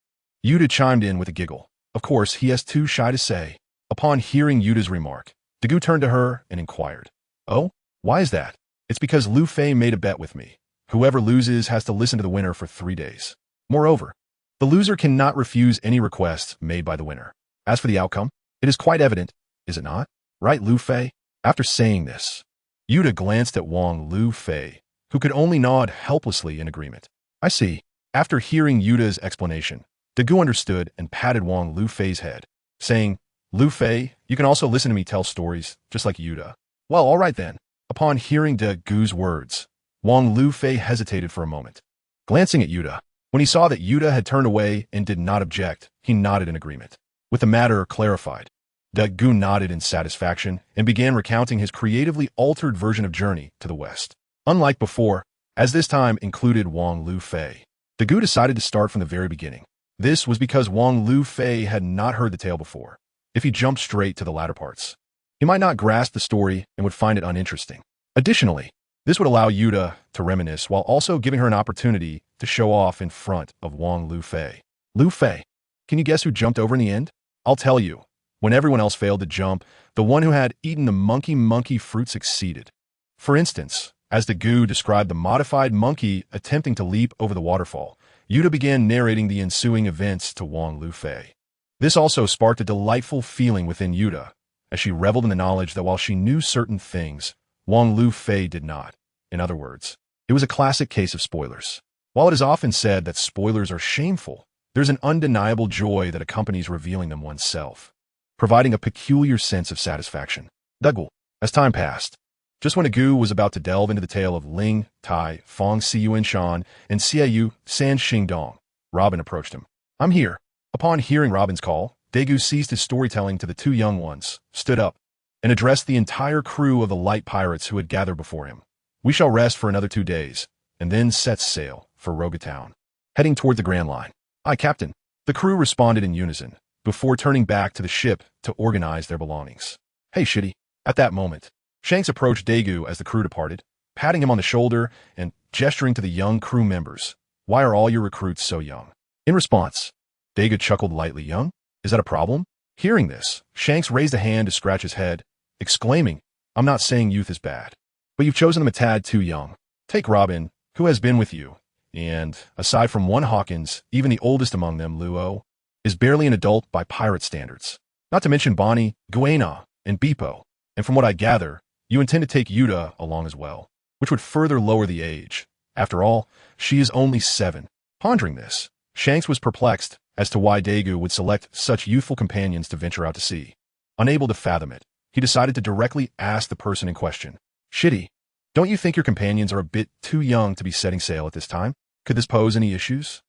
[SPEAKER 1] Yuta chimed in with a giggle. Of course, he is too shy to say. Upon hearing Yuta's remark, Daegu turned to her and inquired, "Oh, why is that?" "It's because Lu Fei made a bet with me. Whoever loses has to listen to the winner for 3 days. Moreover, the loser cannot refuse any requests made by the winner. As for the outcome, it is quite evident, is it not? Right, Lu Fei?" After saying this, Yuta glanced at Wang Lu Fei, who could only nod helplessly in agreement. "I see." After hearing Yuta's explanation, Daegu understood and patted Wang Lu Fei's head, saying, "Lu Fei, you can also listen to me tell stories, just like Yuta." "Well, all right then." Upon hearing Daegu's words, Wang Lu Fei hesitated for a moment. Glancing at Yuta, when he saw that Yuta had turned away and did not object, he nodded in agreement. With the matter clarified, Daegu nodded in satisfaction and began recounting his creatively altered version of Journey to the West. Unlike before, as this time included Wang Lu Fei, Daegu decided to start from the very beginning. This was because Wang Lu Fei had not heard the tale before. If he jumped straight to the latter parts, he might not grasp the story and would find it uninteresting. Additionally, this would allow Yuta to reminisce while also giving her an opportunity to show off in front of Wang Lu Fei. "Lu Fei, can you guess who jumped over in the end?" "I'll tell you. When everyone else failed to jump, the one who had eaten the monkey fruit succeeded." For instance, as Daegu described the modified monkey attempting to leap over the waterfall, Yuta began narrating the ensuing events to Wang Lu Fei. This also sparked a delightful feeling within Yuta, as she reveled in the knowledge that while she knew certain things, Wang Lu Fei did not. In other words, it was a classic case of spoilers. While it is often said that spoilers are shameful, there's an undeniable joy that accompanies revealing them oneself, providing a peculiar sense of satisfaction. Daegu. As time passed, just when Daegu was about to delve into the tale of Ling, Tai, Fong Siyuan Shan, and Xiaoyu San Xingdong, Robin approached him. "I'm here." Upon hearing Robin's call, Daegu ceased his storytelling to the 2 young ones, stood up, and addressed the entire crew of the light pirates who had gathered before him. "We shall rest for another 2 days, and then set sail for Roga Town, heading toward the Grand Line." "Aye, Captain." The crew responded in unison, before turning back to the ship to organize their belongings. "Hey, Shitty." At that moment, Shanks approached Daegu as the crew departed, patting him on the shoulder and gesturing to the young crew members. "Why are all your recruits so young?" In response, Daegu chuckled lightly. "Young? Is that a problem?" Hearing this, Shanks raised a hand to scratch his head, exclaiming, "I'm not saying youth is bad, but you've chosen them a tad too young. Take Robin, who has been with you, and, aside from one Hawkins, even the oldest among them, Luo, is barely an adult by pirate standards. Not to mention Bonnie, Guena, and Beepo, and from what I gather, you intend to take Yuta along as well, which would further lower the age. After all, she is only 7. Pondering this, Shanks was perplexed as to why Daegu would select such youthful companions to venture out to sea. Unable to fathom it, he decided to directly ask the person in question, "Shitty, don't you think your companions are a bit too young to be setting sail at this time? Could this pose any issues?"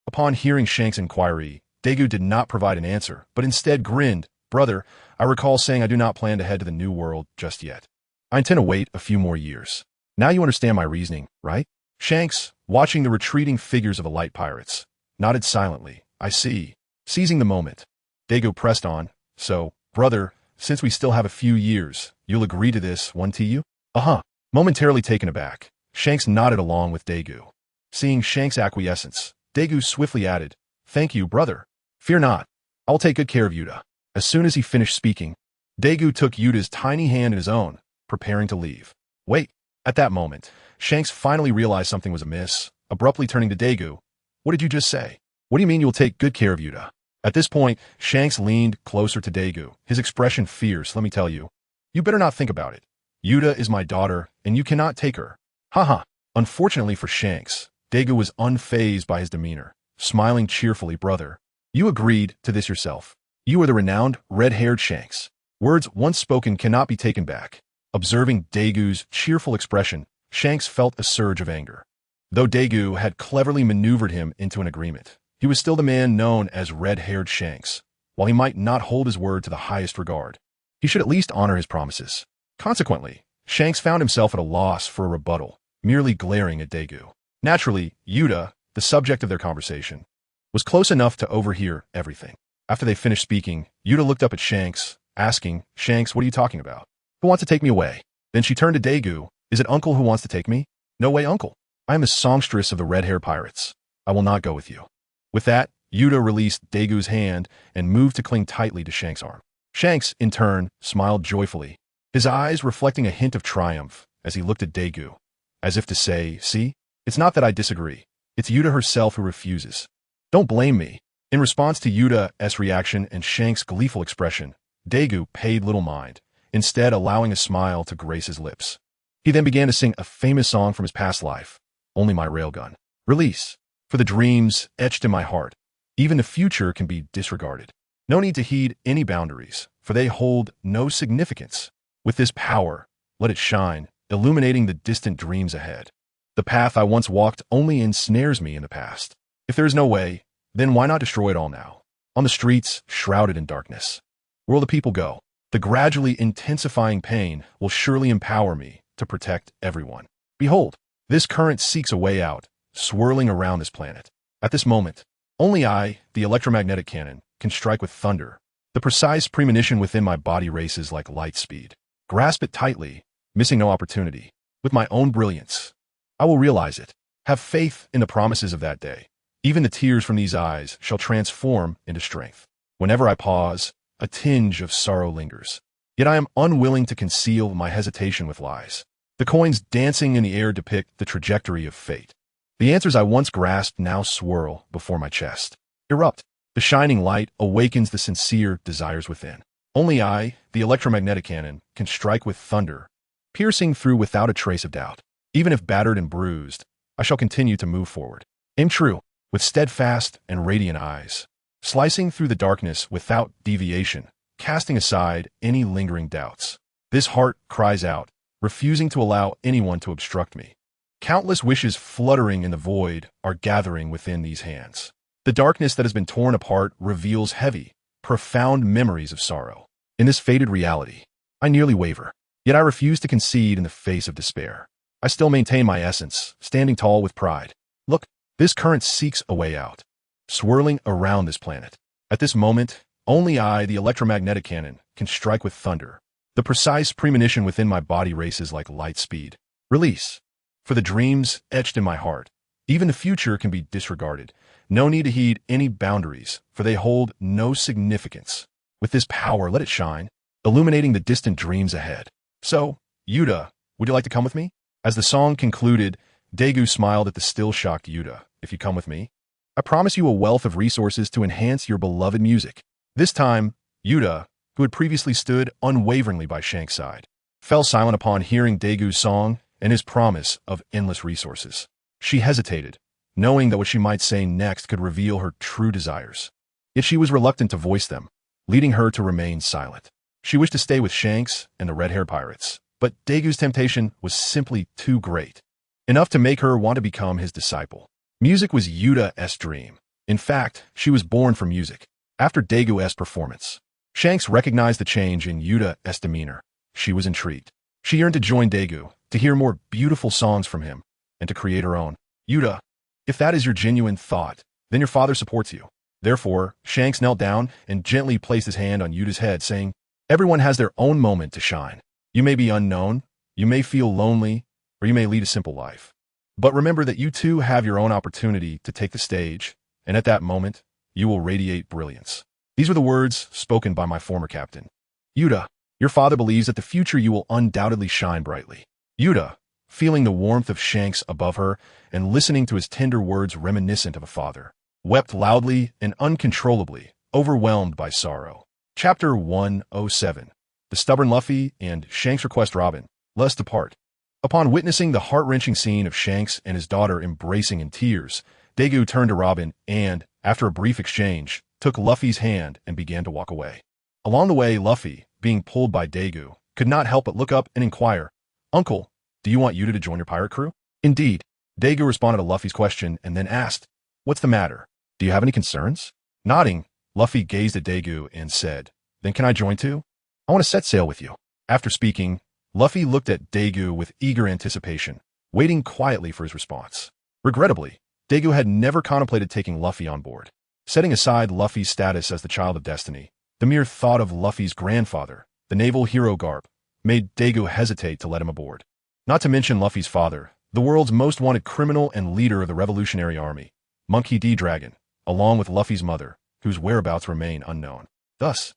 [SPEAKER 1] Upon hearing Shanks' inquiry, Daegu did not provide an answer, but instead grinned. "Brother, I recall saying I do not plan to head to the New World just yet. I intend to wait a few more years. Now you understand my reasoning, right?" Shanks, watching the retreating figures of the light pirates, nodded silently. "I see." Seizing the moment, Daegu pressed on, "So, brother, since we still have a few years, you'll agree to this, won't you?" "Uh-huh." Momentarily taken aback, Shanks nodded along with Daegu. Seeing Shanks' acquiescence, Daegu swiftly added, "Thank you, brother. Fear not. I will take good care of Yuta." As soon as he finished speaking, Daegu took Yuta's tiny hand in his own, preparing to leave. "Wait." At that moment, Shanks finally realized something was amiss, abruptly turning to Daegu. "What did you just say? What do you mean you'll take good care of Yuta?" At this point, Shanks leaned closer to Daegu, his expression fierce. "Let me tell you. You better not think about it. Yuta is my daughter, and you cannot take her." Haha. Unfortunately for Shanks, Daegu was unfazed by his demeanor, smiling cheerfully. "Brother, you agreed to this yourself. You are the renowned red-haired Shanks. Words once spoken cannot be taken back." Observing Daegu's cheerful expression, Shanks felt a surge of anger. Though Daegu had cleverly maneuvered him into an agreement, he was still the man known as red-haired Shanks. While he might not hold his word to the highest regard, he should at least honor his promises. Consequently, Shanks found himself at a loss for a rebuttal, merely glaring at Daegu. Naturally, Yuta, the subject of their conversation, was close enough to overhear everything. After they finished speaking, Yuta looked up at Shanks, asking, "Shanks, what are you talking about? Who wants to take me away?" Then she turned to Daegu. "Is it Uncle who wants to take me?" "No way, Uncle. I am the songstress of the red-hair pirates. I will not go with you." With that, Yuta released Daegu's hand and moved to cling tightly to Shanks' arm. Shanks, in turn, smiled joyfully, his eyes reflecting a hint of triumph as he looked at Daegu, as if to say, "See? It's not that I disagree. It's Yuta herself who refuses. Don't blame me." In response to Yuta's reaction and Shanks' gleeful expression, Daegu paid little mind, instead allowing a smile to grace his lips. He then began to sing a famous song from his past life, "Only My Railgun." Release. For the dreams etched in my heart, even the future can be disregarded. No need to heed any boundaries, for they hold no significance. With this power, let it shine, illuminating the distant dreams ahead. The path I once walked only ensnares me in the past. If there is no way, then why not destroy it all now? On the streets, shrouded in darkness. Where will the people go? The gradually intensifying pain will surely empower me to protect everyone. Behold, this current seeks a way out, swirling around this planet. At this moment, only I, the electromagnetic cannon, can strike with thunder. The precise premonition within my body races like light speed. Grasp it tightly, missing no opportunity. With my own brilliance, I will realize it. Have faith in the promises of that day. Even the tears from these eyes shall transform into strength. Whenever I pause, a tinge of sorrow lingers. Yet I am unwilling to conceal my hesitation with lies. The coins dancing in the air depict the trajectory of fate. The answers I once grasped now swirl before my chest. Erupt. The shining light awakens the sincere desires within. Only I, the electromagnetic cannon, can strike with thunder, piercing through without a trace of doubt. Even if battered and bruised, I shall continue to move forward. Aim true, with steadfast and radiant eyes, slicing through the darkness without deviation, casting aside any lingering doubts. This heart cries out, refusing to allow anyone to obstruct me. Countless wishes fluttering in the void are gathering within these hands. The darkness that has been torn apart reveals heavy, profound memories of sorrow. In this fated reality, I nearly waver, yet I refuse to concede in the face of despair. I still maintain my essence, standing tall with pride. Look, this current seeks a way out, swirling around this planet. At this moment, only I, the electromagnetic cannon, can strike with thunder. The precise premonition within my body races like light speed. Release. For the dreams etched in my heart, even the future can be disregarded. No need to heed any boundaries, for they hold no significance. With this power, let it shine, illuminating the distant dreams ahead. So, Yuta, would you like to come with me? As the song concluded, Daegu smiled at the still-shocked Yuta. If you come with me, I promise you a wealth of resources to enhance your beloved music. This time, Yuta, who had previously stood unwaveringly by Shanks' side, fell silent upon hearing Daegu's song and his promise of endless resources. She hesitated, knowing that what she might say next could reveal her true desires. Yet she was reluctant to voice them, leading her to remain silent. She wished to stay with Shanks and the red-haired pirates, but Daegu's temptation was simply too great, enough to make her want to become his disciple. Music was Yuta's dream. In fact, she was born for music. After Daegu's performance, Shanks recognized the change in Yuta's demeanor. She was intrigued. She yearned to join Daegu, to hear more beautiful songs from him, and to create her own. Yuta, if that is your genuine thought, then your father supports you. Therefore, Shanks knelt down and gently placed his hand on Yuta's head, saying, "Everyone has their own moment to shine. You may be unknown, you may feel lonely, or you may lead a simple life. But remember that you too have your own opportunity to take the stage, and at that moment, you will radiate brilliance." These were the words spoken by my former captain. Yuta, your father believes that the future you will undoubtedly shine brightly. Yuta, feeling the warmth of Shanks above her and listening to his tender words reminiscent of a father, wept loudly and uncontrollably, overwhelmed by sorrow. Chapter 107. The Stubborn Luffy and Shanks Request Robin, Let's Depart. Upon witnessing the heart-wrenching scene of Shanks and his daughter embracing in tears, Daegu turned to Robin and, after a brief exchange, took Luffy's hand and began to walk away. Along the way, Luffy, being pulled by Daegu, could not help but look up and inquire, "Uncle, do you want Yuta to join your pirate crew?" "Indeed." Daegu responded to Luffy's question and then asked, "What's the matter? Do you have any concerns?" Nodding, Luffy gazed at Daegu and said, "Then can I join too? I want to set sail with you." After speaking, Luffy looked at Daegu with eager anticipation, waiting quietly for his response. Regrettably, Daegu had never contemplated taking Luffy on board. Setting aside Luffy's status as the child of destiny, the mere thought of Luffy's grandfather, the naval hero Garp, made Daegu hesitate to let him aboard. Not to mention Luffy's father, the world's most wanted criminal and leader of the Revolutionary Army, Monkey D. Dragon, along with Luffy's mother, whose whereabouts remain unknown. Thus,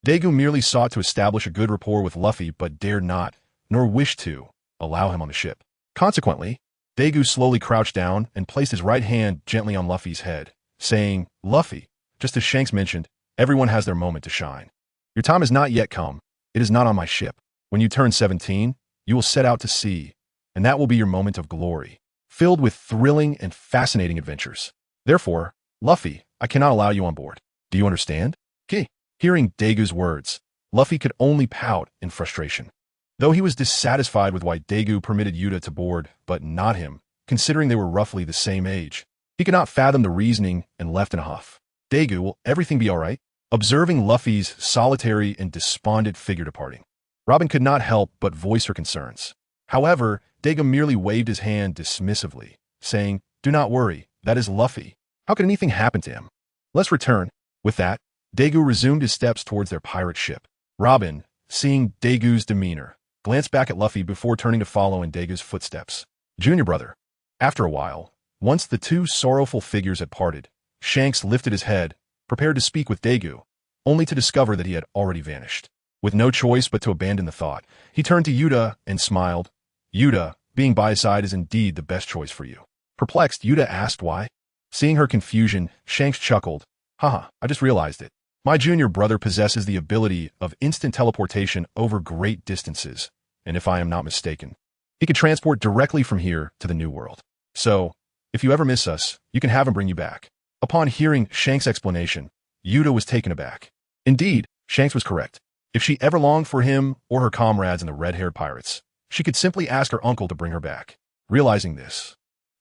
[SPEAKER 1] Daegu merely sought to establish a good rapport with Luffy but dared not, nor wished to, allow him on the ship. Consequently, Daegu slowly crouched down and placed his right hand gently on Luffy's head, saying, "Luffy, just as Shanks mentioned, everyone has their moment to shine. Your time has not yet come. It is not on my ship. When you turn 17, you will set out to sea, and that will be your moment of glory, filled with thrilling and fascinating adventures. Therefore, Luffy, I cannot allow you on board. Do you understand?" Hearing Daegu's words, Luffy could only pout in frustration. Though he was dissatisfied with why Daegu permitted Yuta to board, but not him, considering they were roughly the same age, he could not fathom the reasoning and left in a huff. "Daegu, will everything be all right?" Observing Luffy's solitary and despondent figure departing, Robin could not help but voice her concerns. However, Daegu merely waved his hand dismissively, saying, "Do not worry, that is Luffy. How could anything happen to him? Let's return." With that, Daegu resumed his steps towards their pirate ship. Robin, seeing Daegu's demeanor, glanced back at Luffy before turning to follow in Daegu's footsteps. Junior brother. After a while, once the two sorrowful figures had parted, Shanks lifted his head, prepared to speak with Daegu, only to discover that he had already vanished. With no choice but to abandon the thought, he turned to Yuta and smiled. "Yuta, being by his side is indeed the best choice for you." Perplexed, Yuta asked why. Seeing her confusion, Shanks chuckled. "Haha, I just realized it. My junior brother possesses the ability of instant teleportation over great distances, and if I am not mistaken, he can transport directly from here to the New World. So, if you ever miss us, you can have him bring you back." Upon hearing Shanks' explanation, Yuta was taken aback. Indeed, Shanks was correct. If she ever longed for him or her comrades in the red-haired pirates, she could simply ask her uncle to bring her back. Realizing this,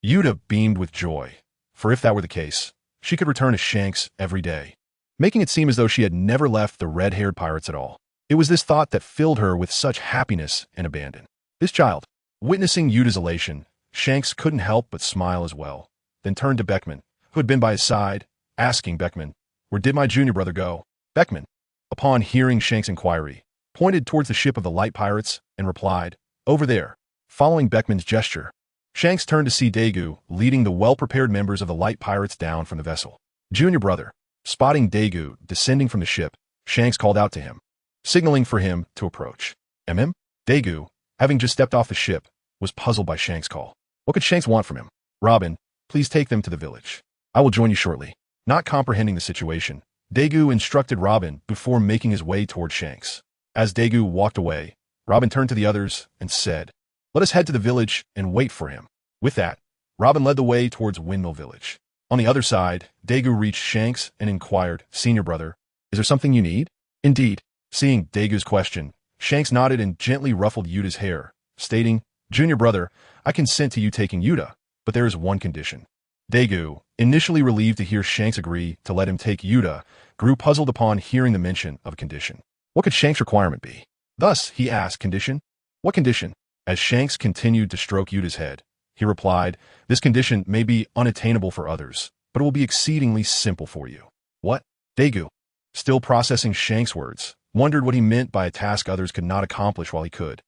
[SPEAKER 1] Yuta beamed with joy, for if that were the case, she could return to Shanks every day, making it seem as though she had never left the red-haired pirates at all. It was this thought that filled her with such happiness and abandon. This child. Witnessing Yuta's elation, Shanks couldn't help but smile as well, then turned to Beckman, who had been by his side, asking Beckman, "Where did my junior brother go?" Beckman, upon hearing Shanks' inquiry, pointed towards the ship of the light pirates and replied, "Over there." Following Beckman's gesture, Shanks turned to see Daegu leading the well-prepared members of the light pirates down from the vessel. "Junior brother." Spotting Daegu descending from the ship, Shanks called out to him, signaling for him to approach. Daegu, having just stepped off the ship, was puzzled by Shanks' call. What could Shanks want from him? "Robin, please take them to the village. I will join you shortly." Not comprehending the situation, Daegu instructed Robin before making his way toward Shanks. As Daegu walked away, Robin turned to the others and said, "Let us head to the village and wait for him." With that, Robin led the way towards Windmill Village. On the other side, Daegu reached Shanks and inquired, "Senior brother, is there something you need?" "Indeed." Seeing Daegu's question, Shanks nodded and gently ruffled Yuta's hair, stating, "Junior brother, I consent to you taking Yuta, but there is one condition." Daegu, initially relieved to hear Shanks agree to let him take Yuta, grew puzzled upon hearing the mention of a condition. What could Shanks' requirement be? Thus, he asked, "Condition? What condition?" As Shanks continued to stroke Yuta's head, he replied, "This condition may be unattainable for others, but it will be exceedingly simple for you." What? Daegu, still processing Shanks' words, wondered what he meant by a task others could not accomplish while he could.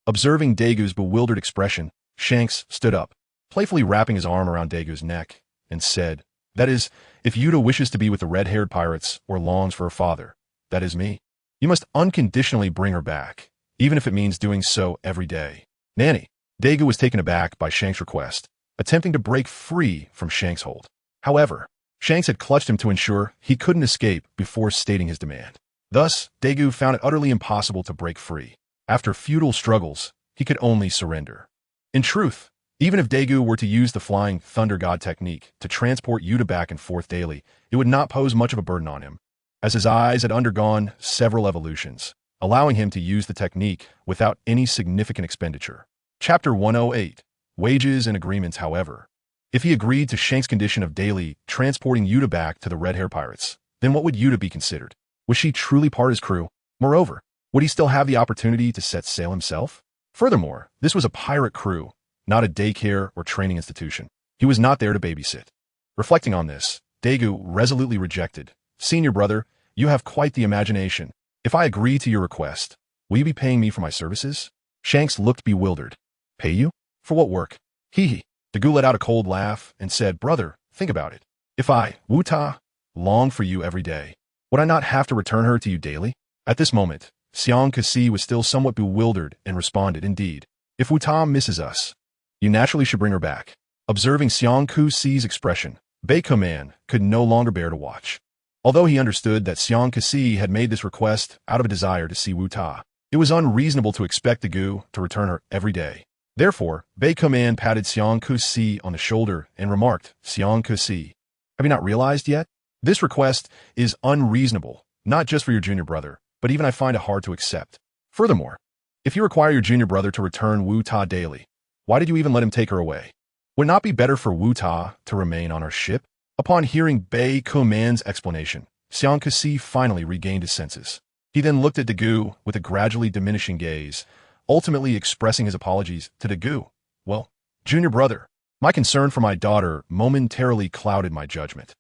[SPEAKER 1] Observing Daegu's bewildered expression, Shanks stood up, playfully wrapping his arm around Daegu's neck, and said, "That is, if Yuta wishes to be with the red-haired pirates or longs for her father, that is me, you must unconditionally bring her back, even if it means doing so every day." Nanny. Daegu was taken aback by Shanks' request, attempting to break free from Shanks' hold. However, Shanks had clutched him to ensure he couldn't escape before stating his demand. Thus, Daegu found it utterly impossible to break free. After futile struggles, he could only surrender. In truth, even if Daegu were to use the Flying Thunder God technique to transport Yuta back and forth daily, it would not pose much of a burden on him, as his eyes had undergone several evolutions, allowing him to use the technique without any significant expenditure. Chapter 108. Wages and Agreements. However, if he agreed to Shanks' condition of daily transporting Yuta back to the red-haired pirates, then what would Yuta be considered? Was she truly part of his crew? Moreover, would he still have the opportunity to set sail himself? Furthermore, this was a pirate crew, not a daycare or training institution. He was not there to babysit. Reflecting on this, Daegu resolutely rejected. "Senior brother, you have quite the imagination. If I agree to your request, will you be paying me for my services?" Shanks looked bewildered. "Pay you? For what work?" Daegu let out a cold laugh and said, "Brother, think about it. If I, Wuta, long for you every day, would I not have to return her to you daily? At this moment, Xiang Kasi was still somewhat bewildered and responded, indeed. If Wuta misses us, you naturally should bring her back. Observing Xiang Kusi's expression, Bei Command could no longer bear to watch. Although he understood that Xiang Kasi had made this request out of a desire to see Wuta, it was unreasonable to expect the Gu to return her every day. Therefore, Bei Command patted Xiang Kusi on the shoulder and remarked, Xiang Kusi, have you not realized yet? This request is unreasonable, not just for your junior brother, but even I find it hard to accept. Furthermore, if you require your junior brother to return Wu Ta daily, why did you even let him take her away? Would it not be better for Wu Ta to remain on our ship? Upon hearing Bei Command's explanation, Xiang Kasi finally regained his senses. He then looked at Dagu with a gradually diminishing gaze, ultimately expressing his apologies to Dagu. Well, junior brother, my concern for my daughter momentarily clouded my judgment.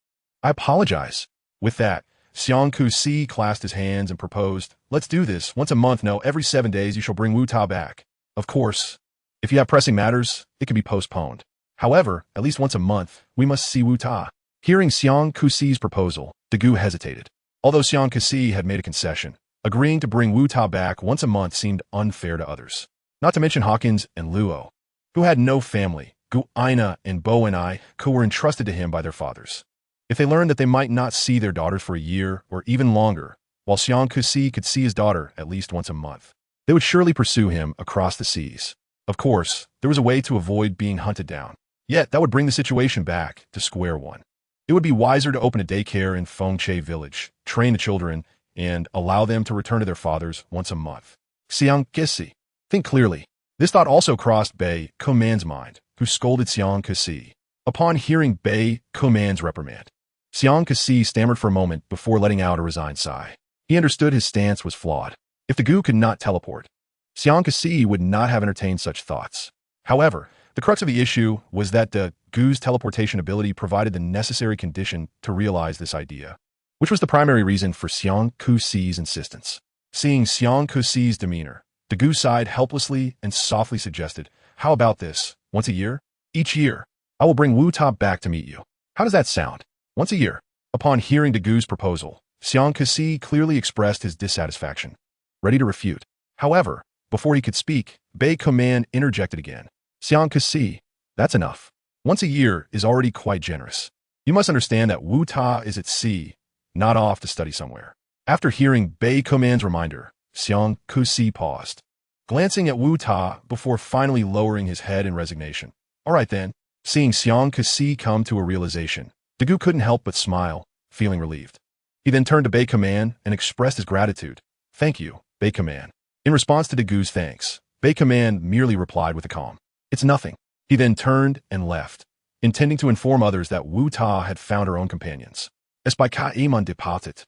[SPEAKER 1] I apologize. With that, Xiang Kusi clasped his hands and proposed, let's do this once a month. No, every 7 days you shall bring Wu Ta back. Of course, if you have pressing matters, it can be postponed. However, at least once a month, we must see Wu Ta. Hearing Xiang Kusi's proposal, Dagu hesitated. Although Xiang Kusi had made a concession, agreeing to bring Wu Ta back once a month seemed unfair to others. Not to mention Hawkins and Luo, who had no family, Gu Aina and Bo and I, who were entrusted to him by their fathers. If they learned that they might not see their daughters for a year or even longer, while Xiang Kusi could see his daughter at least once a month, they would surely pursue him across the seas. Of course, there was a way to avoid being hunted down. Yet, that would bring the situation back to square one. It would be wiser to open a daycare in Fengche village, train the children, and allow them to return to their fathers once a month. Xiang Kusi. Think clearly. This thought also crossed Bei Command's mind, who scolded Xiang Kusi. Upon hearing Bei Command's reprimand, Xiang Kasi stammered for a moment before letting out a resigned sigh. He understood his stance was flawed. If the Gu could not teleport, Xiang Kasi would not have entertained such thoughts. However, the crux of the issue was that the Gu's teleportation ability provided the necessary condition to realize this idea, which was the primary reason for Xiang Kusi's insistence. Seeing Xiang Kusi's demeanor, the Gu sighed helplessly and softly suggested, how about this, once a year? Each year, I will bring Wu Ta back to meet you. How does that sound? Once a year. Upon hearing Dagu's proposal, Xiang Kasi clearly expressed his dissatisfaction, ready to refute. However, before he could speak, Bei Command interjected again. Xiang Kasi, that's enough. Once a year is already quite generous. You must understand that Wu Ta is at sea, not off to study somewhere. After hearing Bei Command's reminder, Xiang Kasi paused, glancing at Wu Ta before finally lowering his head in resignation. All right then. Seeing Xiang Kasi come to a realization, Dagu couldn't help but smile, feeling relieved. He then turned to Bei Command and expressed his gratitude. Thank you, Bei Command. In response to Dagu's thanks, Bei Command merely replied with a calm, it's nothing. He then turned and left, intending to inform others that Wu Ta had found her own companions. As by Kaiman departed,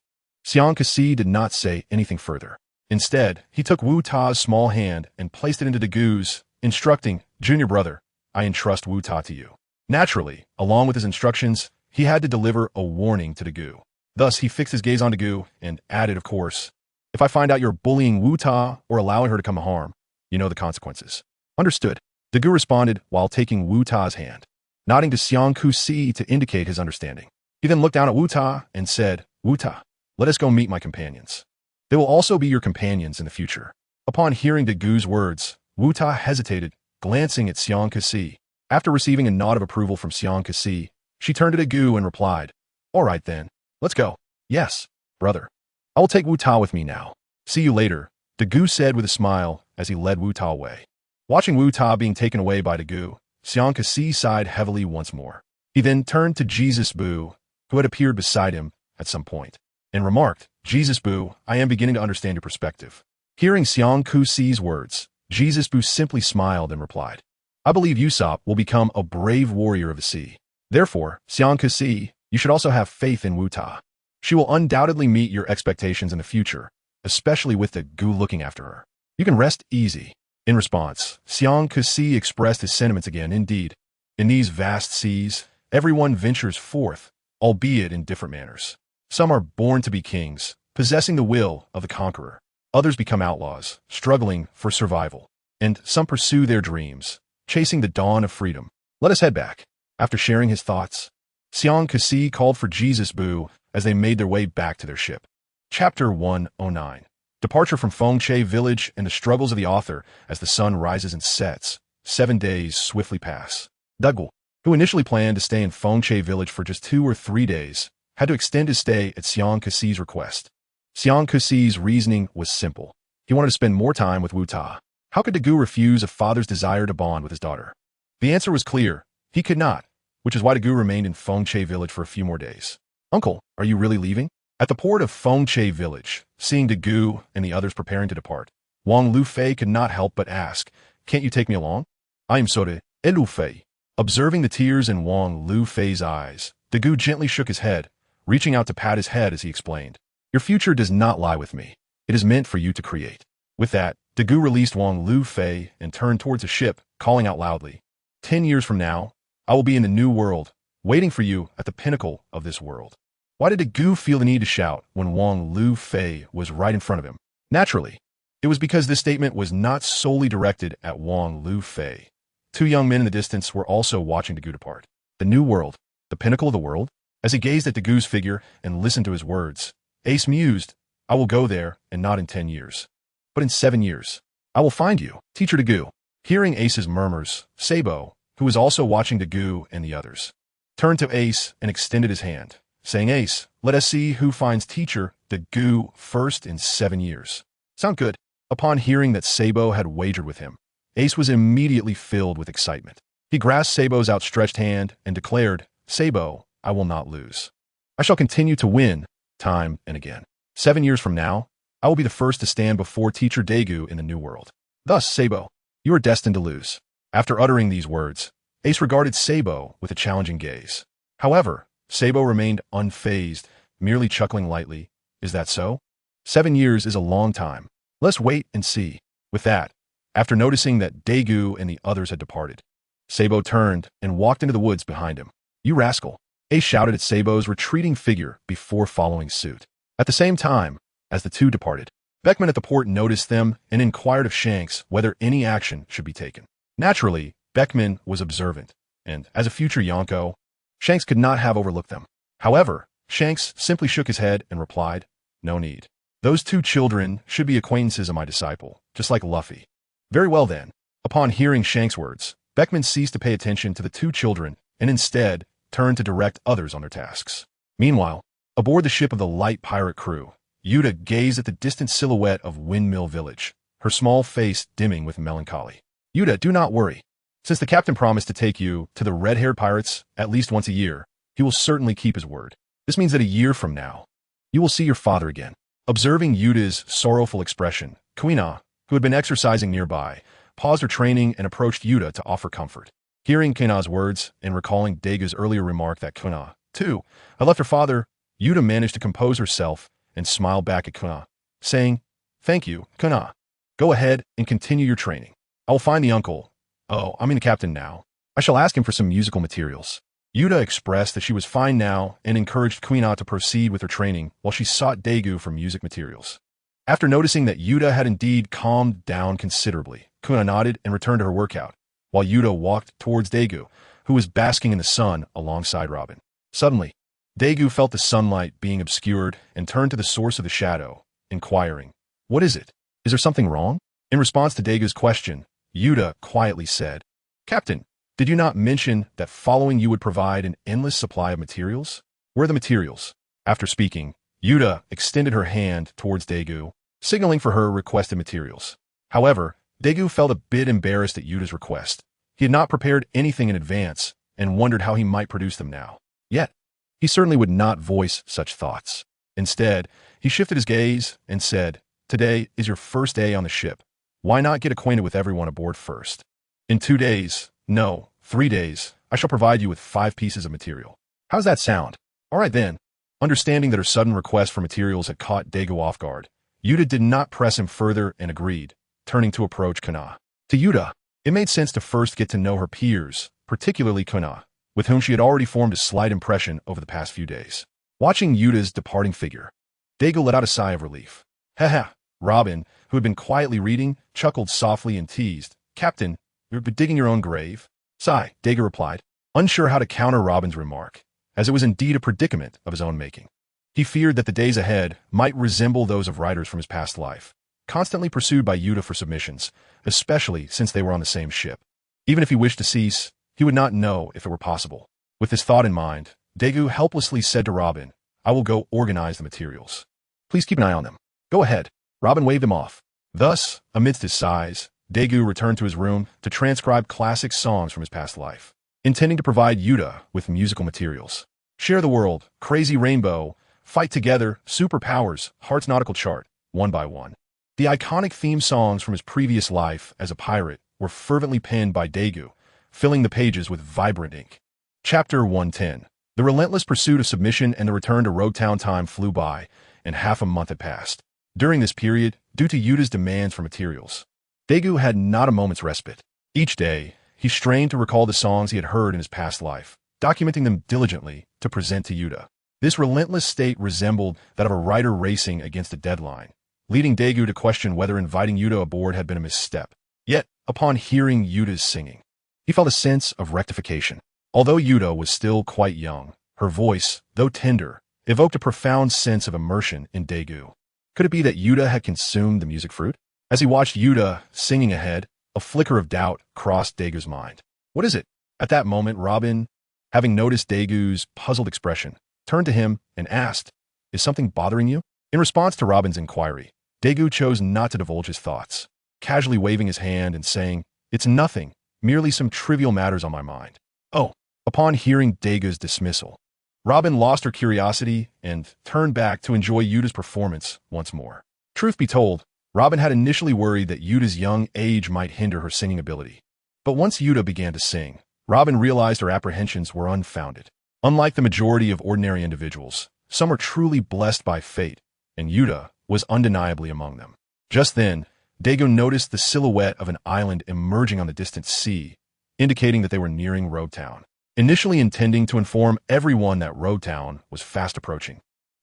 [SPEAKER 1] Xiang Kasi did not say anything further. Instead, he took Wu Ta's small hand and placed it into Dagu's, instructing, junior brother, I entrust Wu Ta to you. Naturally, along with his instructions, he had to deliver a warning to Dagu. Thus, he fixed his gaze on Dagu and added, of course, if I find out you're bullying Wu Ta or allowing her to come to harm, you know the consequences. Understood. Dagu responded while taking Wu Ta's hand, nodding to Xiang Kusi to indicate his understanding. He then looked down at Wu Ta and said, Wu Ta, let us go meet my companions. They will also be your companions in the future. Upon hearing Dagu's words, Wu Ta hesitated, glancing at Xiang Kasi. After receiving a nod of approval from Xiang Kasi, she turned to Dagu and replied, all right then, let's go. Yes, brother. I will take Wu Ta with me now. See you later, Dagu said with a smile as he led Wu Ta away. Watching Wu Ta being taken away by Dagu, Xiang Kasi sighed heavily once more. He then turned to Jesus Bu, who had appeared beside him at some point, and remarked, Jesus Bu, I am beginning to understand your perspective. Hearing Xiang Kusi's words, Jesus Bu simply smiled and replied, I believe Usopp will become a brave warrior of the sea. Therefore, Xiang Kusi, you should also have faith in Wu Ta. She will undoubtedly meet your expectations in the future, especially with the Gu looking after her. You can rest easy. In response, Xiang Kusi expressed his sentiments again. Indeed, in these vast seas, everyone ventures forth, albeit in different manners. Some are born to be kings, possessing the will of the conqueror. Others become outlaws, struggling for survival. And some pursue their dreams, chasing the dawn of freedom. Let us head back. After sharing his thoughts, Xiang Kasi called for Jesus Bu as they made their way back to their ship. Chapter 109. Departure from Fengche village and the struggles of the author as the sun rises and sets. 7 days swiftly pass. Dougal, who initially planned to stay in Fengche village for just 2 or 3 days, had to extend his stay at Xiang Kasi's request. Xiang Kasi's reasoning was simple. He wanted to spend more time with Wu Ta. How could Dagu refuse a father's desire to bond with his daughter? The answer was clear. He could not, which is why Dagu remained in Fengche village for a few more days. Uncle, are you really leaving? At the port of Fengche village, seeing Dagu and the others preparing to depart, Wang Lufei could not help but ask, "Can't you take me along?" "I am sorry, Lufei." Observing the tears in Wang Lufei's eyes, Dagu gently shook his head, reaching out to pat his head as he explained, "Your future does not lie with me. It is meant for you to create." With that, Dagu released Wang Lufei and turned towards the ship, calling out loudly, 10 years from now, I will be in the new world, waiting for you at the pinnacle of this world." Why did Dagu feel the need to shout when Wang Lufei was right in front of him? Naturally, it was because this statement was not solely directed at Wang Lufei. 2 young men in the distance were also watching Dagu depart. The new world, the pinnacle of the world? As he gazed at Dagu's figure and listened to his words, Ace mused, "I will go there, and not in 10 years. But in 7 years, I will find you, Teacher Dagu." Hearing Ace's murmurs, Sabo, who was also watching Dagu and the others, turned to Ace and extended his hand, saying, "Ace, let us see who finds Teacher Dagu first in 7 years. Sound good?" Upon hearing that Sabo had wagered with him, Ace was immediately filled with excitement. He grasped Sabo's outstretched hand and declared, "Sabo, I will not lose. I shall continue to win, time and again. 7 years from now, I will be the first to stand before Teacher Dagu in the new world. Thus, Sabo, you are destined to lose." After uttering these words, Ace regarded Sabo with a challenging gaze. However, Sabo remained unfazed, merely chuckling lightly. "Is that so? 7 years is a long time. Let's wait and see." With that, after noticing that Dagu and the others had departed, Sabo turned and walked into the woods behind him. "You rascal!" Ace shouted at Sabo's retreating figure before following suit. At the same time, as the two departed, Beckman at the port noticed them and inquired of Shanks whether any action should be taken. Naturally, Beckman was observant, and as a future Yonko, Shanks could not have overlooked them. However, Shanks simply shook his head and replied, "No need. Those 2 children should be acquaintances of my disciple, just like Luffy." Very well then. Upon hearing Shanks' words, Beckman ceased to pay attention to the 2 children and instead turned to direct others on their tasks. Meanwhile, aboard the ship of the light pirate crew, Yuta gazed at the distant silhouette of Windmill Village, her small face dimming with melancholy. "Yuta, do not worry. Since the captain promised to take you to the red-haired pirates at least once a year, he will certainly keep his word. This means that a year from now, you will see your father again." Observing Yuta's sorrowful expression, Kuina, who had been exercising nearby, paused her training and approached Yuta to offer comfort. Hearing Kuina's words and recalling Dagu's earlier remark that Kuina, too, had left her father, Yuta managed to compose herself and smile back at Kuina, saying, "Thank you, Kuina. Go ahead and continue your training. I will find the uncle. Oh, I mean the captain now. I shall ask him for some musical materials." Yuta expressed that she was fine now and encouraged Kuina to proceed with her training while she sought Dagu for music materials. After noticing that Yuta had indeed calmed down considerably, Kuina nodded and returned to her workout, while Yuta walked towards Dagu, who was basking in the sun alongside Robin. Suddenly, Dagu felt the sunlight being obscured and turned to the source of the shadow, inquiring, "What is it? Is there something wrong?" In response to Dagu's question, Yuta quietly said, "Captain, did you not mention that following you would provide an endless supply of materials? Where are the materials?" After speaking, Yuta extended her hand towards Dagu, signaling for her requested materials. However, Dagu felt a bit embarrassed at Yuta's request. He had not prepared anything in advance and wondered how he might produce them now. Yet, he certainly would not voice such thoughts. Instead, he shifted his gaze and said, "Today is your first day on the ship. Why not get acquainted with everyone aboard first? In 2 days, no, 3 days, I shall provide you with 5 pieces of material. How's that sound?" "All right then." Understanding that her sudden request for materials had caught Dagu off guard, Yuta did not press him further and agreed, turning to approach Kuina. To Yuta, it made sense to first get to know her peers, particularly Kuina, with whom she had already formed a slight impression over the past few days. Watching Yuta's departing figure, Dagu let out a sigh of relief. "Haha." Robin, who had been quietly reading, chuckled softly and teased, "Captain, you're digging your own grave?" "Sigh," Dagu replied, unsure how to counter Robin's remark, as it was indeed a predicament of his own making. He feared that the days ahead might resemble those of riders from his past life, constantly pursued by Yuta for submissions, especially since they were on the same ship. Even if he wished to cease, he would not know if it were possible. With this thought in mind, Daegu helplessly said to Robin, "I will go organize the materials. Please keep an eye on them." "Go ahead." Robin waved him off. Thus, amidst his sighs, Daegu returned to his room to transcribe classic songs from his past life, intending to provide Yuta with musical materials. Share the World, Crazy Rainbow, Fight Together, Superpowers, Heart's Nautical Chart, one by one. The iconic theme songs from his previous life as a pirate were fervently penned by Daegu, filling the pages with vibrant ink. Chapter 110. The relentless pursuit of submission and the return to Roadtown. Time flew by, and half a month had passed. During this period, due to Yuta's demands for materials, Daegu had not a moment's respite. Each day, he strained to recall the songs he had heard in his past life, documenting them diligently to present to Yuta. This relentless state resembled that of a rider racing against a deadline, leading Daegu to question whether inviting Yuta aboard had been a misstep. Yet, upon hearing Yuta's singing, he felt a sense of rectification. Although Yuta was still quite young, her voice, though tender, evoked a profound sense of immersion in Daegu. Could it be that Yuta had consumed the music fruit? As he watched Yuta singing ahead, a flicker of doubt crossed Daegu's mind. "What is it?" At that moment, Robin, having noticed Daegu's puzzled expression, turned to him and asked, "Is something bothering you?" In response to Robin's inquiry, Daegu chose not to divulge his thoughts, casually waving his hand and saying, "It's nothing, merely some trivial matters on my mind." "Oh." Upon hearing Daegu's dismissal, Robin lost her curiosity and turned back to enjoy Yuta's performance once more. Truth be told, Robin had initially worried that Yuta's young age might hinder her singing ability. But once Yuta began to sing, Robin realized her apprehensions were unfounded. Unlike the majority of ordinary individuals, some are truly blessed by fate, and Yuta was undeniably among them. Just then, Daegu noticed the silhouette of an island emerging on the distant sea, indicating that they were nearing Roadtown. Initially intending to inform everyone that Roadtown was fast approaching,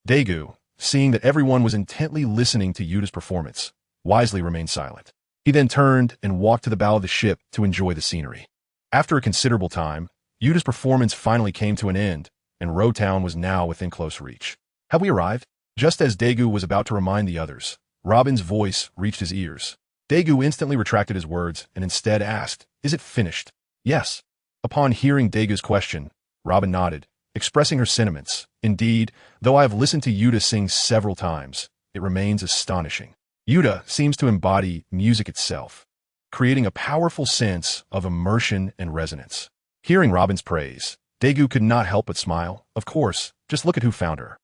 [SPEAKER 1] Daegu, seeing that everyone was intently listening to Yuta's performance, wisely remained silent. He then turned and walked to the bow of the ship to enjoy the scenery. After a considerable time, Yuta's performance finally came to an end, and Roadtown was now within close reach. "Have we arrived?" Just as Daegu was about to remind the others, Robin's voice reached his ears. Daegu instantly retracted his words and instead asked, "Is it finished?" "Yes." Upon hearing Daegu's question, Robin nodded, expressing her sentiments. "Indeed, though I have listened to Yuta sing several times, it remains astonishing. Yuta seems to embody music itself, creating a powerful sense of immersion and resonance." Hearing Robin's praise, Daegu could not help but smile. Of course, just look at who found her.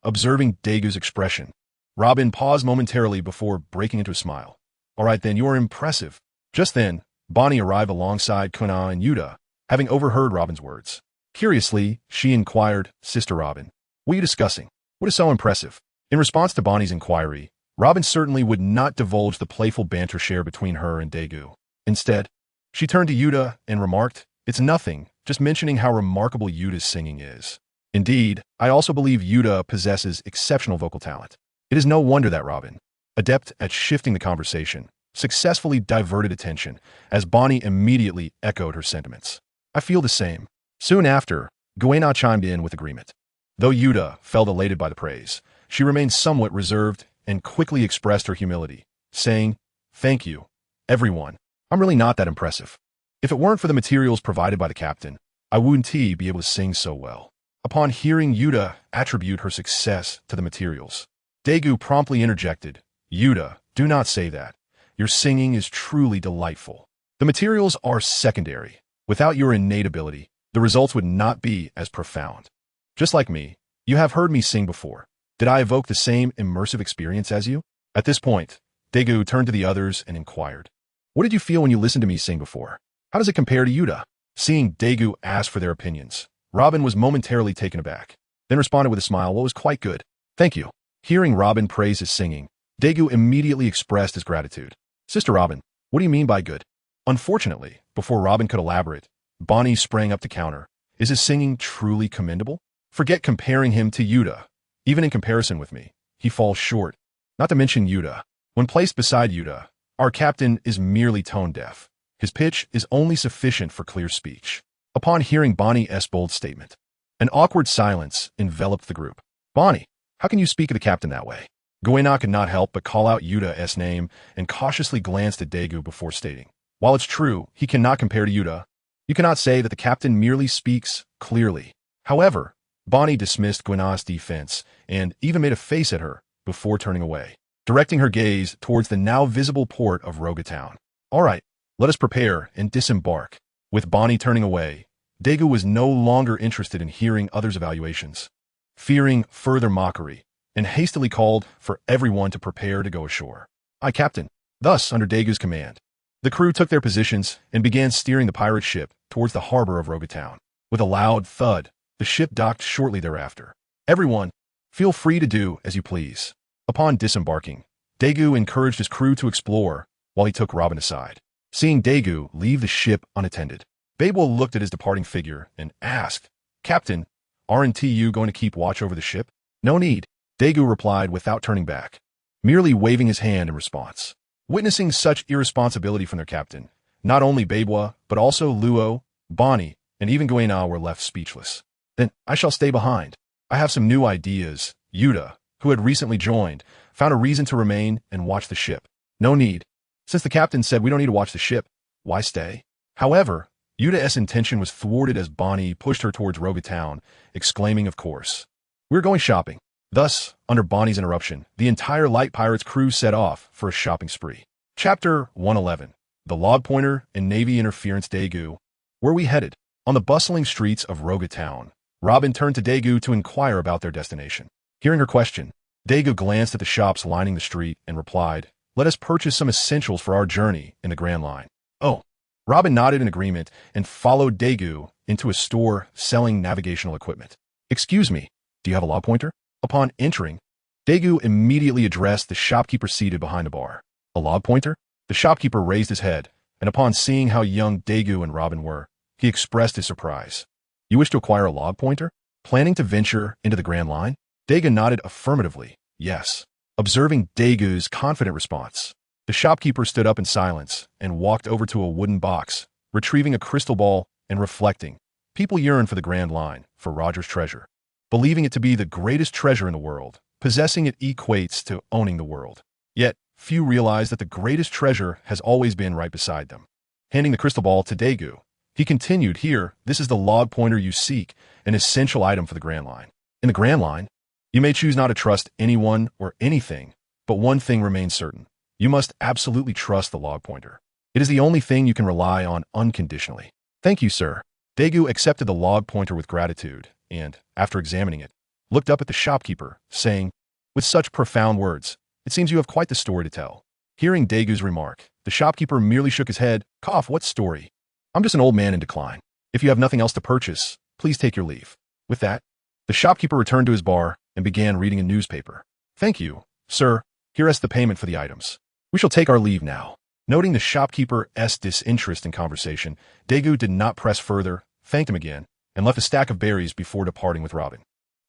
[SPEAKER 1] Observing Daegu's expression, Robin paused momentarily before breaking into a smile. "All right then, you are impressive." Just then, Bonnie arrived alongside Kuna and Yuta, having overheard Robin's words. Curiously, she inquired, "Sister Robin, what are you discussing? What is so impressive?" In response to Bonnie's inquiry, Robin certainly would not divulge the playful banter share between her and Daegu. Instead, she turned to Yuta and remarked, "It's nothing, just mentioning how remarkable Yuta's singing is. Indeed, I also believe Yuta possesses exceptional vocal talent. It is no wonder that Robin, adept at shifting the conversation, successfully diverted attention, as Bonnie immediately echoed her sentiments. "I feel the same." Soon after, Guena chimed in with agreement. Though Yuta felt elated by the praise, she remained somewhat reserved and quickly expressed her humility, saying, "Thank you, everyone. I'm really not that impressive. If it weren't for the materials provided by the captain, I wouldn't be able to sing so well." Upon hearing Yuta attribute her success to the materials, Daegu promptly interjected, "Yuta, do not say that. Your singing is truly delightful. The materials are secondary. Without your innate ability, the results would not be as profound. Just like me, you have heard me sing before. Did I evoke the same immersive experience as you?" At this point, Daegu turned to the others and inquired, "What did you feel when you listened to me sing before? How does it compare to Yuta?" Seeing Daegu ask for their opinions, Robin was momentarily taken aback, then responded with a smile, "Well, it was quite good. Thank you." Hearing Robin praise his singing, Daegu immediately expressed his gratitude. "Sister Robin, what do you mean by good?" Unfortunately, before Robin could elaborate, Bonnie sprang up to counter. "Is his singing truly commendable? Forget comparing him to Yuta. Even in comparison with me, he falls short. Not to mention Yuta. When placed beside Yuta, our captain is merely tone deaf. His pitch is only sufficient for clear speech." Upon hearing Bonnie's bold statement, An awkward silence enveloped the group. Bonnie, how can you speak of the captain that way? Goena could not help but call out Yuta's name and cautiously glanced at Daegu before stating, while it's true he cannot compare to Yuta, you cannot say that the captain merely speaks clearly. However, Bonnie dismissed Gwena's defense and even made a face at her before turning away, directing her gaze towards the now visible port of Rogatown. All right, let us prepare and disembark. With Bonnie turning away, Daegu was no longer interested in hearing others' evaluations. Fearing further mockery, and hastily called for everyone to prepare to go ashore. Aye, Captain. Thus, under Daegu's command, the crew took their positions and began steering the pirate ship towards the harbor of Rogatown. With a loud thud, the ship docked shortly thereafter. Everyone, feel free to do as you please. Upon disembarking, Daegu encouraged his crew to explore while he took Robin aside. Seeing Daegu leave the ship unattended, Babel looked at his departing figure and asked, Captain, aren't you going to keep watch over the ship? No need, Daegu replied without turning back, merely waving his hand in response. Witnessing such irresponsibility from their captain, not only Babwa, but also Luo, Bonnie, and even Goena were left speechless. Then I shall stay behind. I have some new ideas. Yuta, who had recently joined, found a reason to remain and watch the ship. No need. Since the captain said we don't need to watch the ship, why stay? However, Yuta's intention was thwarted as Bonnie pushed her towards Rogatown, exclaiming, of course. We're going shopping. Thus, under Bonnie's interruption, the entire Light Pirates crew set off for a shopping spree. Chapter 111. The Log Pointer and Navy Interference. Daegu. Where we headed? On the bustling streets of Rogatown, Robin turned to Daegu to inquire about their destination. Hearing her question, Daegu glanced at the shops lining the street and replied, let us purchase some essentials for our journey in the Grand Line. Oh. Robin nodded in agreement and followed Daegu into a store selling navigational equipment. Excuse me, do you have a log pointer? Upon entering, Daegu immediately addressed the shopkeeper seated behind the bar. A log pointer? The shopkeeper raised his head, and upon seeing how young Daegu and Robin were, he expressed his surprise. You wish to acquire a log pointer? Planning to venture into the Grand Line? Daegu nodded affirmatively, yes. Observing Daegu's confident response, the shopkeeper stood up in silence and walked over to a wooden box, retrieving a crystal ball and reflecting. People yearn for the Grand Line, for Roger's treasure. Believing it to be the greatest treasure in the world, possessing it equates to owning the world. Yet, few realize that the greatest treasure has always been right beside them. Handing the crystal ball to Daegu, he continued, here, this is the log pointer you seek, an essential item for the Grand Line. In the Grand Line, you may choose not to trust anyone or anything, but one thing remains certain. You must absolutely trust the log pointer. It is the only thing you can rely on unconditionally. Thank you, sir. Daegu accepted the log pointer with gratitude and, after examining it, looked up at the shopkeeper, saying, with such profound words, it seems you have quite the story to tell. Hearing Daegu's remark, the shopkeeper merely shook his head. Cough, what story? I'm just an old man in decline. If you have nothing else to purchase, please take your leave. With that, the shopkeeper returned to his bar and began reading a newspaper. Thank you, sir. Here is the payment for the items. We shall take our leave now. Noting the shopkeeper's disinterest in conversation, Daegu did not press further, thanked him again, and left a stack of berries before departing with Robin.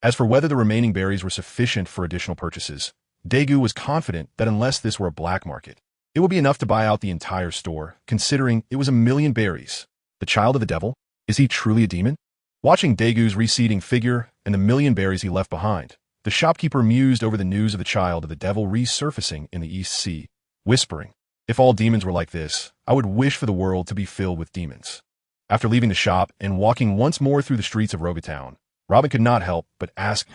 [SPEAKER 1] As for whether the remaining berries were sufficient for additional purchases, Daegu was confident that unless this were a black market, it would be enough to buy out the entire store, considering it was 1,000,000 berries. The child of the devil? Is he truly a demon? Watching Daegu's receding figure and the 1,000,000 berries he left behind, the shopkeeper mused over the news of the child of the devil resurfacing in the East Sea, whispering, if all demons were like this, I would wish for the world to be filled with demons. After leaving the shop and walking once more through the streets of Rogatown, Robin could not help but ask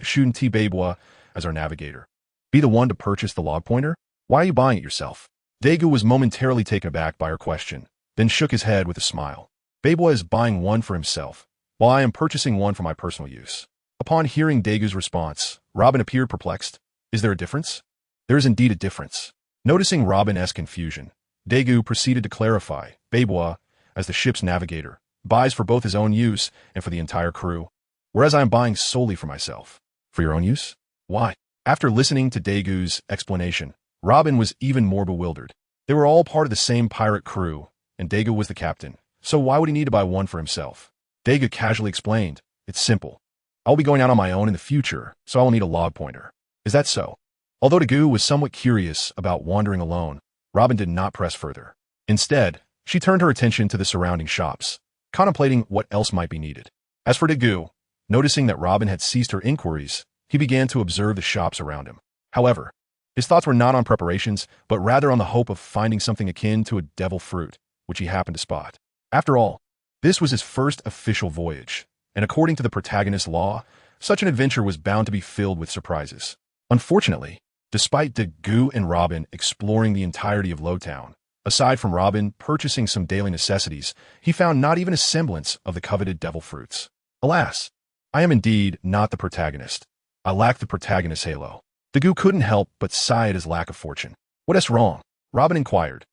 [SPEAKER 1] Shouldn't T. Babwa, as our navigator, be the one to purchase the log pointer? Why are you buying it yourself? Daegu was momentarily taken aback by her question, then shook his head with a smile. Babwa is buying one for himself, while I am purchasing one for my personal use. Upon hearing Daegu's response, Robin appeared perplexed. Is there a difference? There is indeed a difference. Noticing Robin's confusion, Daegu proceeded to clarify. Babwa, as the ship's navigator, buys for both his own use and for the entire crew, whereas I am buying solely for myself. For your own use? Why? After listening to Daegu's explanation, Robin was even more bewildered. They were all part of the same pirate crew, and Daegu was the captain, so why would he need to buy one for himself? Daegu casually explained, it's simple. I'll be going out on my own in the future, so I will need a log pointer. Is that so? Although Daegu was somewhat curious about wandering alone, Robin did not press further. Instead, she turned her attention to the surrounding shops, contemplating what else might be needed. As for Daegu, Noticing that Robin had ceased her inquiries, he began to observe the shops around him. However, his thoughts were not on preparations, but rather on the hope of finding something akin to a devil fruit, which he happened to spot. After all, this was his first official voyage, and according to the protagonist's law, such an adventure was bound to be filled with surprises. Unfortunately, despite Dagu and Robin exploring the entirety of Lowtown, aside from Robin purchasing some daily necessities, he found not even a semblance of the coveted devil fruits. Alas, I am indeed not the protagonist. I lack the protagonist's halo. Dagu couldn't help but sigh at his lack of fortune. What is wrong? Robin inquired,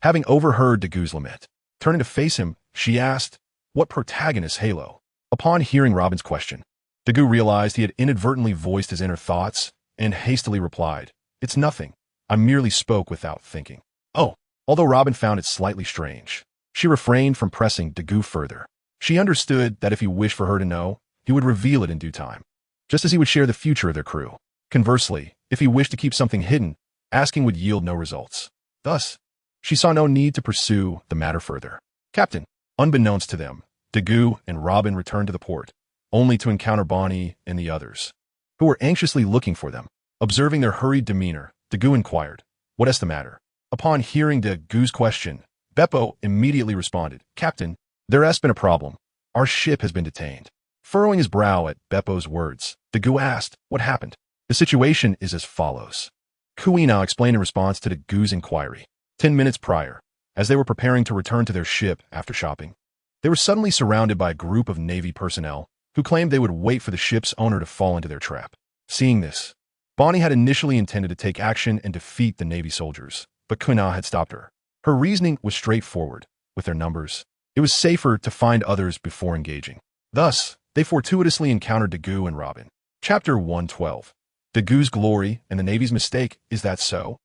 [SPEAKER 1] having overheard Dagu's lament. Turning to face him, she asked, what protagonist's halo? Upon hearing Robin's question, Dagu realized he had inadvertently voiced his inner thoughts and hastily replied, it's nothing. I merely spoke without thinking. Oh, although Robin found it slightly strange, she refrained from pressing Dagu further. She understood that if he wished for her to know, he would reveal it in due time, just as he would share the future of their crew. Conversely, if he wished to keep something hidden, asking would yield no results. Thus, she saw no need to pursue the matter further. Captain, unbeknownst to them, Dagu and Robin returned to the port, only to encounter Bonnie and the others, who were anxiously looking for them. Observing their hurried demeanor, Dagu inquired, what is the matter? Upon hearing Dagu's question, Beppo immediately responded, Captain, there has been a problem. Our ship has been detained. Furrowing his brow at Beppo's words, Dagu asked, what happened? The situation is as follows. Kui now explained in response to Dagu's inquiry. 10 minutes prior, as they were preparing to return to their ship after shopping, they were suddenly surrounded by a group of Navy personnel who claimed they would wait for the ship's owner to fall into their trap. Seeing this, Bonnie had initially intended to take action and defeat the Navy soldiers, but Kuna had stopped her. Her reasoning was straightforward. With their numbers, it was safer to find others before engaging. Thus, they fortuitously encountered Dagu and Robin. Chapter 112. Dagu's glory and the Navy's mistake, is that so?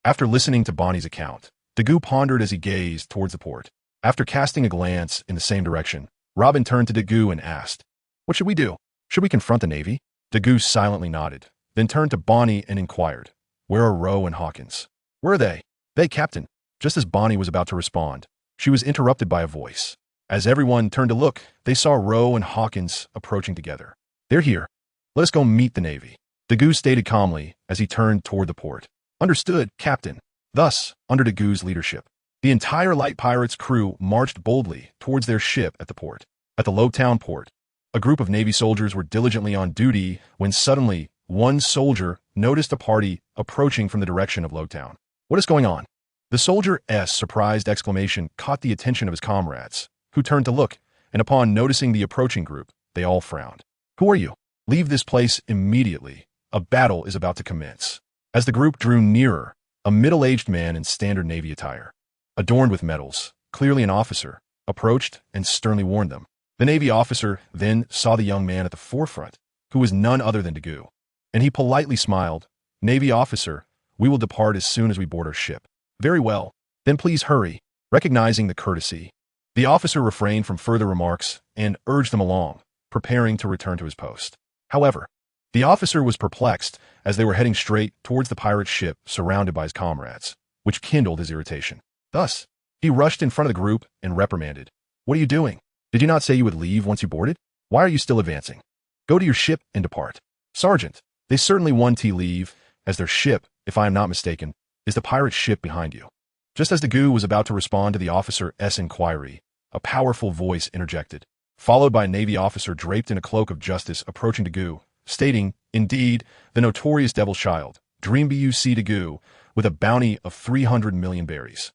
[SPEAKER 1] After listening to Bonnie's account, Dagu pondered as he gazed towards the port. After casting a glance in the same direction, Robin turned to Dagu and asked, what should we do? Should we confront the Navy? Dagu silently nodded, then turned to Bonnie and inquired, where are Rowe and Hawkins? Where are they? They, Captain. Just as Bonnie was about to respond, she was interrupted by a voice. As everyone turned to look, they saw Rowe and Hawkins approaching together. They're here. Let us go meet the Navy, Dagu stated calmly as he turned toward the port. Understood, Captain. Thus, under Dagu's leadership, the entire Light Pirates crew marched boldly towards their ship at the port. At the Lowtown port, a group of Navy soldiers were diligently on duty when suddenly one soldier noticed a party approaching from the direction of Lowtown. What is going on? The soldier's surprised exclamation caught the attention of his comrades, who turned to look, and upon noticing the approaching group, they all frowned. Who are you? Leave this place immediately. A battle is about to commence. As the group drew nearer, a middle-aged man in standard Navy attire, adorned with medals, clearly an officer, approached and sternly warned them. The Navy officer then saw the young man at the forefront, who was none other than Dagu, and he politely smiled. Navy officer, we will depart as soon as we board our ship. Very well, then please hurry. Recognizing the courtesy, the officer refrained from further remarks and urged them along, preparing to return to his post. However, the officer was perplexed as they were heading straight towards the pirate ship surrounded by his comrades, which kindled his irritation. Thus, he rushed in front of the group and reprimanded. What are you doing? Did you not say you would leave once you boarded? Why are you still advancing? Go to your ship and depart. Sergeant, they certainly want to leave, as their ship, if I am not mistaken, is the pirate ship behind you. Just as Dagu was about to respond to the officer's inquiry, a powerful voice interjected, followed by a Navy officer draped in a cloak of justice approaching Dagu, stating, indeed, the notorious Devil's Child, Dream Buc Dagu, with a bounty of 300 million berries.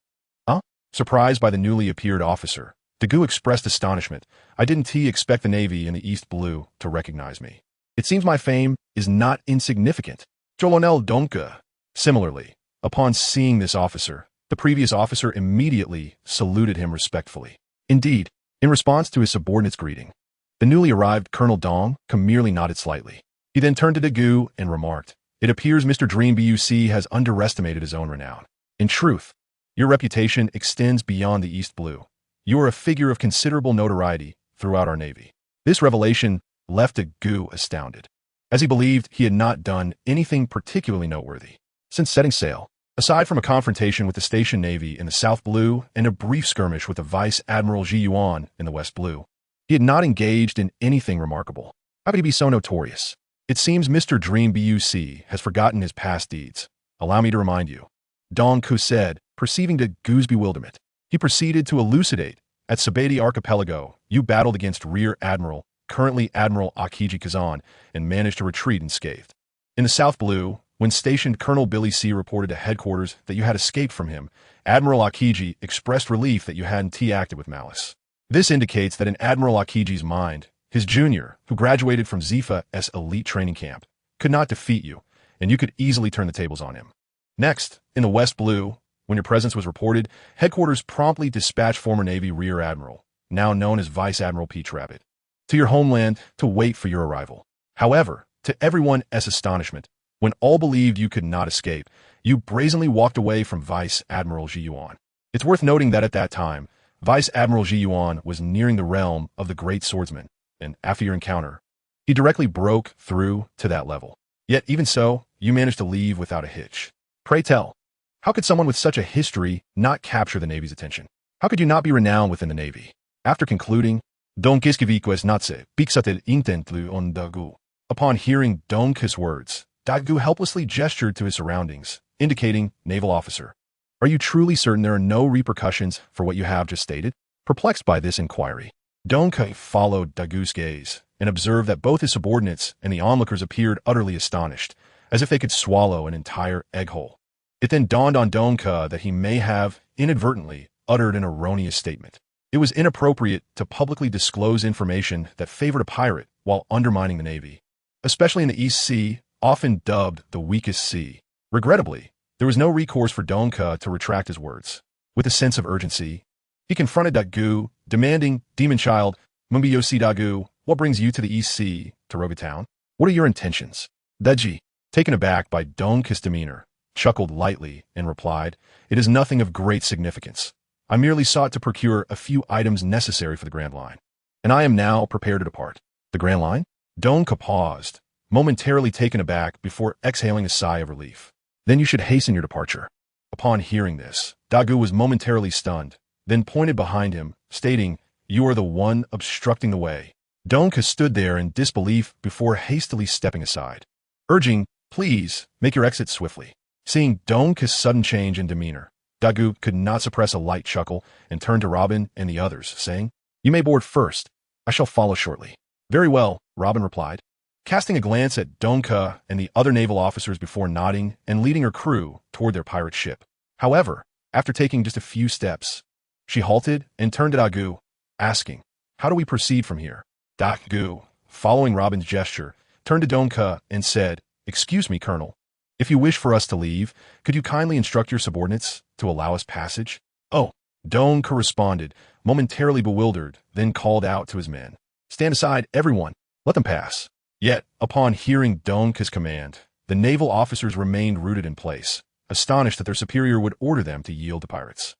[SPEAKER 1] Huh? Surprised by the newly appeared officer, Dagu expressed astonishment. I didn't expect the Navy in the East Blue to recognize me. It seems my fame is not insignificant. Colonel Donka. Similarly, upon seeing this officer, the previous officer immediately saluted him respectfully. Indeed, in response to his subordinate's greeting, the newly arrived Colonel Dong merely nodded slightly. He then turned to Dagu and remarked, it appears Mr. Dream Buc has underestimated his own renown. In truth, your reputation extends beyond the East Blue. You are a figure of considerable notoriety throughout our Navy. This revelation left Dagu astounded, as he believed he had not done anything particularly noteworthy. Since setting sail, aside from a confrontation with the station Navy in the South Blue and a brief skirmish with the Vice Admiral Ji Yuan in the West Blue, he had not engaged in anything remarkable. How could he be so notorious? It seems Mr. Dream BUC has forgotten his past deeds. Allow me to remind you. Dong Ku said, perceiving Dagu's bewilderment. He proceeded to elucidate. At Sabeti Archipelago, you battled against Rear Admiral, currently Admiral Akiji Kazan, and managed to retreat unscathed. In the South Blue, when stationed Colonel Billy C. reported to headquarters that you had escaped from him, Admiral Akiji expressed relief that you hadn't acted with malice. This indicates that in Admiral Akiji's mind, his junior, who graduated from Zifa's elite training camp, could not defeat you, and you could easily turn the tables on him. Next, in the West Blue, when your presence was reported, headquarters promptly dispatched former Navy Rear Admiral, now known as Vice Admiral Peach Rabbit, to your homeland to wait for your arrival. However, to everyone's astonishment, when all believed you could not escape, you brazenly walked away from Vice Admiral Ji Yuan. It's worth noting that at that time, Vice Admiral Ji Yuan was nearing the realm of the Great Swordsman, and after your encounter, he directly broke through to that level. Yet even so, you managed to leave without a hitch. Pray tell, how could someone with such a history not capture the Navy's attention? How could you not be renowned within the Navy? After concluding, Don Kiskiviques Natse, Pixated Intentlu on Dagu. Upon hearing Donka's words, Dagu helplessly gestured to his surroundings, indicating naval officer. Are you truly certain there are no repercussions for what you have just stated? Perplexed by this inquiry, Donka followed Dagu's gaze and observed that both his subordinates and the onlookers appeared utterly astonished, as if they could swallow an entire egg whole. It then dawned on Donka that he may have, inadvertently, uttered an erroneous statement. It was inappropriate to publicly disclose information that favored a pirate while undermining the Navy, especially in the East Sea, often dubbed the weakest sea. Regrettably, there was no recourse for Donka to retract his words. With a sense of urgency, he confronted Dagu, demanding, Demon Child, Mumbiyoshi Dagu, what brings you to the East Sea, to Rogatown? What are your intentions? Daji, taken aback by Donka's demeanor, chuckled lightly and replied, it is nothing of great significance. I merely sought to procure a few items necessary for the Grand Line, and I am now prepared to depart. The Grand Line? Donka paused, momentarily taken aback before exhaling a sigh of relief. Then you should hasten your departure. Upon hearing this, Dagu was momentarily stunned, then pointed behind him, stating, you are the one obstructing the way. Donka stood there in disbelief before hastily stepping aside, urging, please, make your exit swiftly. Seeing Donka's sudden change in demeanor, Dagu could not suppress a light chuckle and turned to Robin and the others, saying, you may board first. I shall follow shortly. Very well, Robin replied, casting a glance at Donka and the other naval officers before nodding and leading her crew toward their pirate ship. However, after taking just a few steps, she halted and turned to Dagu, asking, how do we proceed from here? Dagu, following Robin's gesture, turned to Donka and said, excuse me, Colonel. If you wish for us to leave, could you kindly instruct your subordinates to allow us passage? Oh, Donka responded, momentarily bewildered, then called out to his men. Stand aside, everyone. Let them pass. Yet, upon hearing Donka's command, the naval officers remained rooted in place, astonished that their superior would order them to yield to pirates.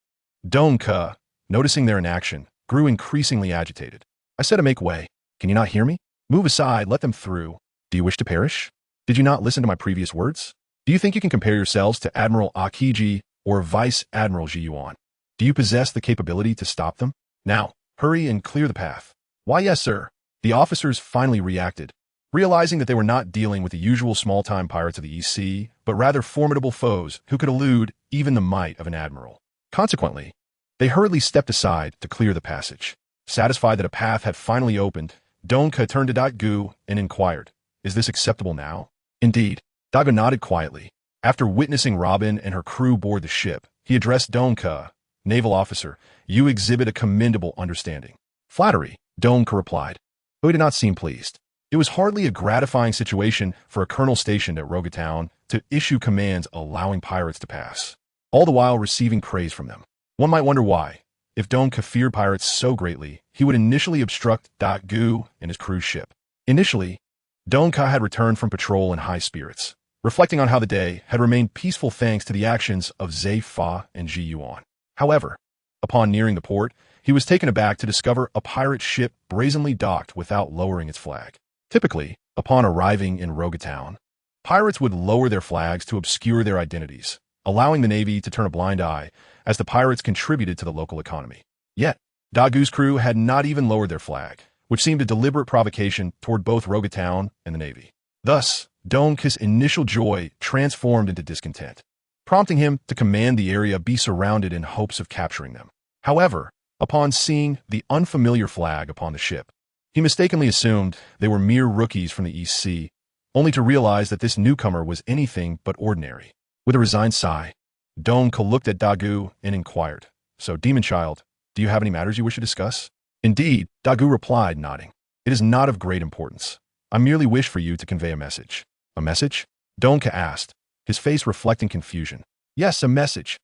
[SPEAKER 1] Donka, noticing their inaction, grew increasingly agitated. I said to make way. Can you not hear me? Move aside, let them through. Do you wish to perish? Did you not listen to my previous words? Do you think you can compare yourselves to Admiral Akiji or Vice Admiral Ji Yuan? Do you possess the capability to stop them? Now, hurry and clear the path. Why, yes, sir. The officers finally reacted, realizing that they were not dealing with the usual small-time pirates of the East Sea, but rather formidable foes who could elude even the might of an admiral. Consequently, they hurriedly stepped aside to clear the passage. Satisfied that a path had finally opened, Donka turned to Dagu and inquired, is this acceptable now? Indeed, Dagu nodded quietly. After witnessing Robin and her crew board the ship, he addressed Donka, naval officer, you exhibit a commendable understanding. Flattery, Donka replied, though he did not seem pleased. It was hardly a gratifying situation for a colonel stationed at Rogatown to issue commands allowing pirates to pass, all the while receiving praise from them. One might wonder why. If Donka feared pirates so greatly, he would initially obstruct Dagu and his cruise ship. Initially, Donka had returned from patrol in high spirits, reflecting on how the day had remained peaceful thanks to the actions of Zhe Fa and Ji Yuan. However, upon nearing the port, he was taken aback to discover a pirate ship brazenly docked without lowering its flag. Typically, upon arriving in Rogatown, pirates would lower their flags to obscure their identities, allowing the Navy to turn a blind eye as the pirates contributed to the local economy. Yet, Dagu's crew had not even lowered their flag, which seemed a deliberate provocation toward both Rogatown and the Navy. Thus, Dong's initial joy transformed into discontent, prompting him to command the area be surrounded in hopes of capturing them. However, upon seeing the unfamiliar flag upon the ship, he mistakenly assumed they were mere rookies from the East Sea, only to realize that this newcomer was anything but ordinary. With a resigned sigh, Dong looked at Dagu and inquired, "So, Demon Child, do you have any matters you wish to discuss?" "Indeed," Dagu replied, nodding. "It is not of great importance. I merely wish for you to convey a message." "A message?" Dong asked, his face reflecting confusion. "Yes, a message."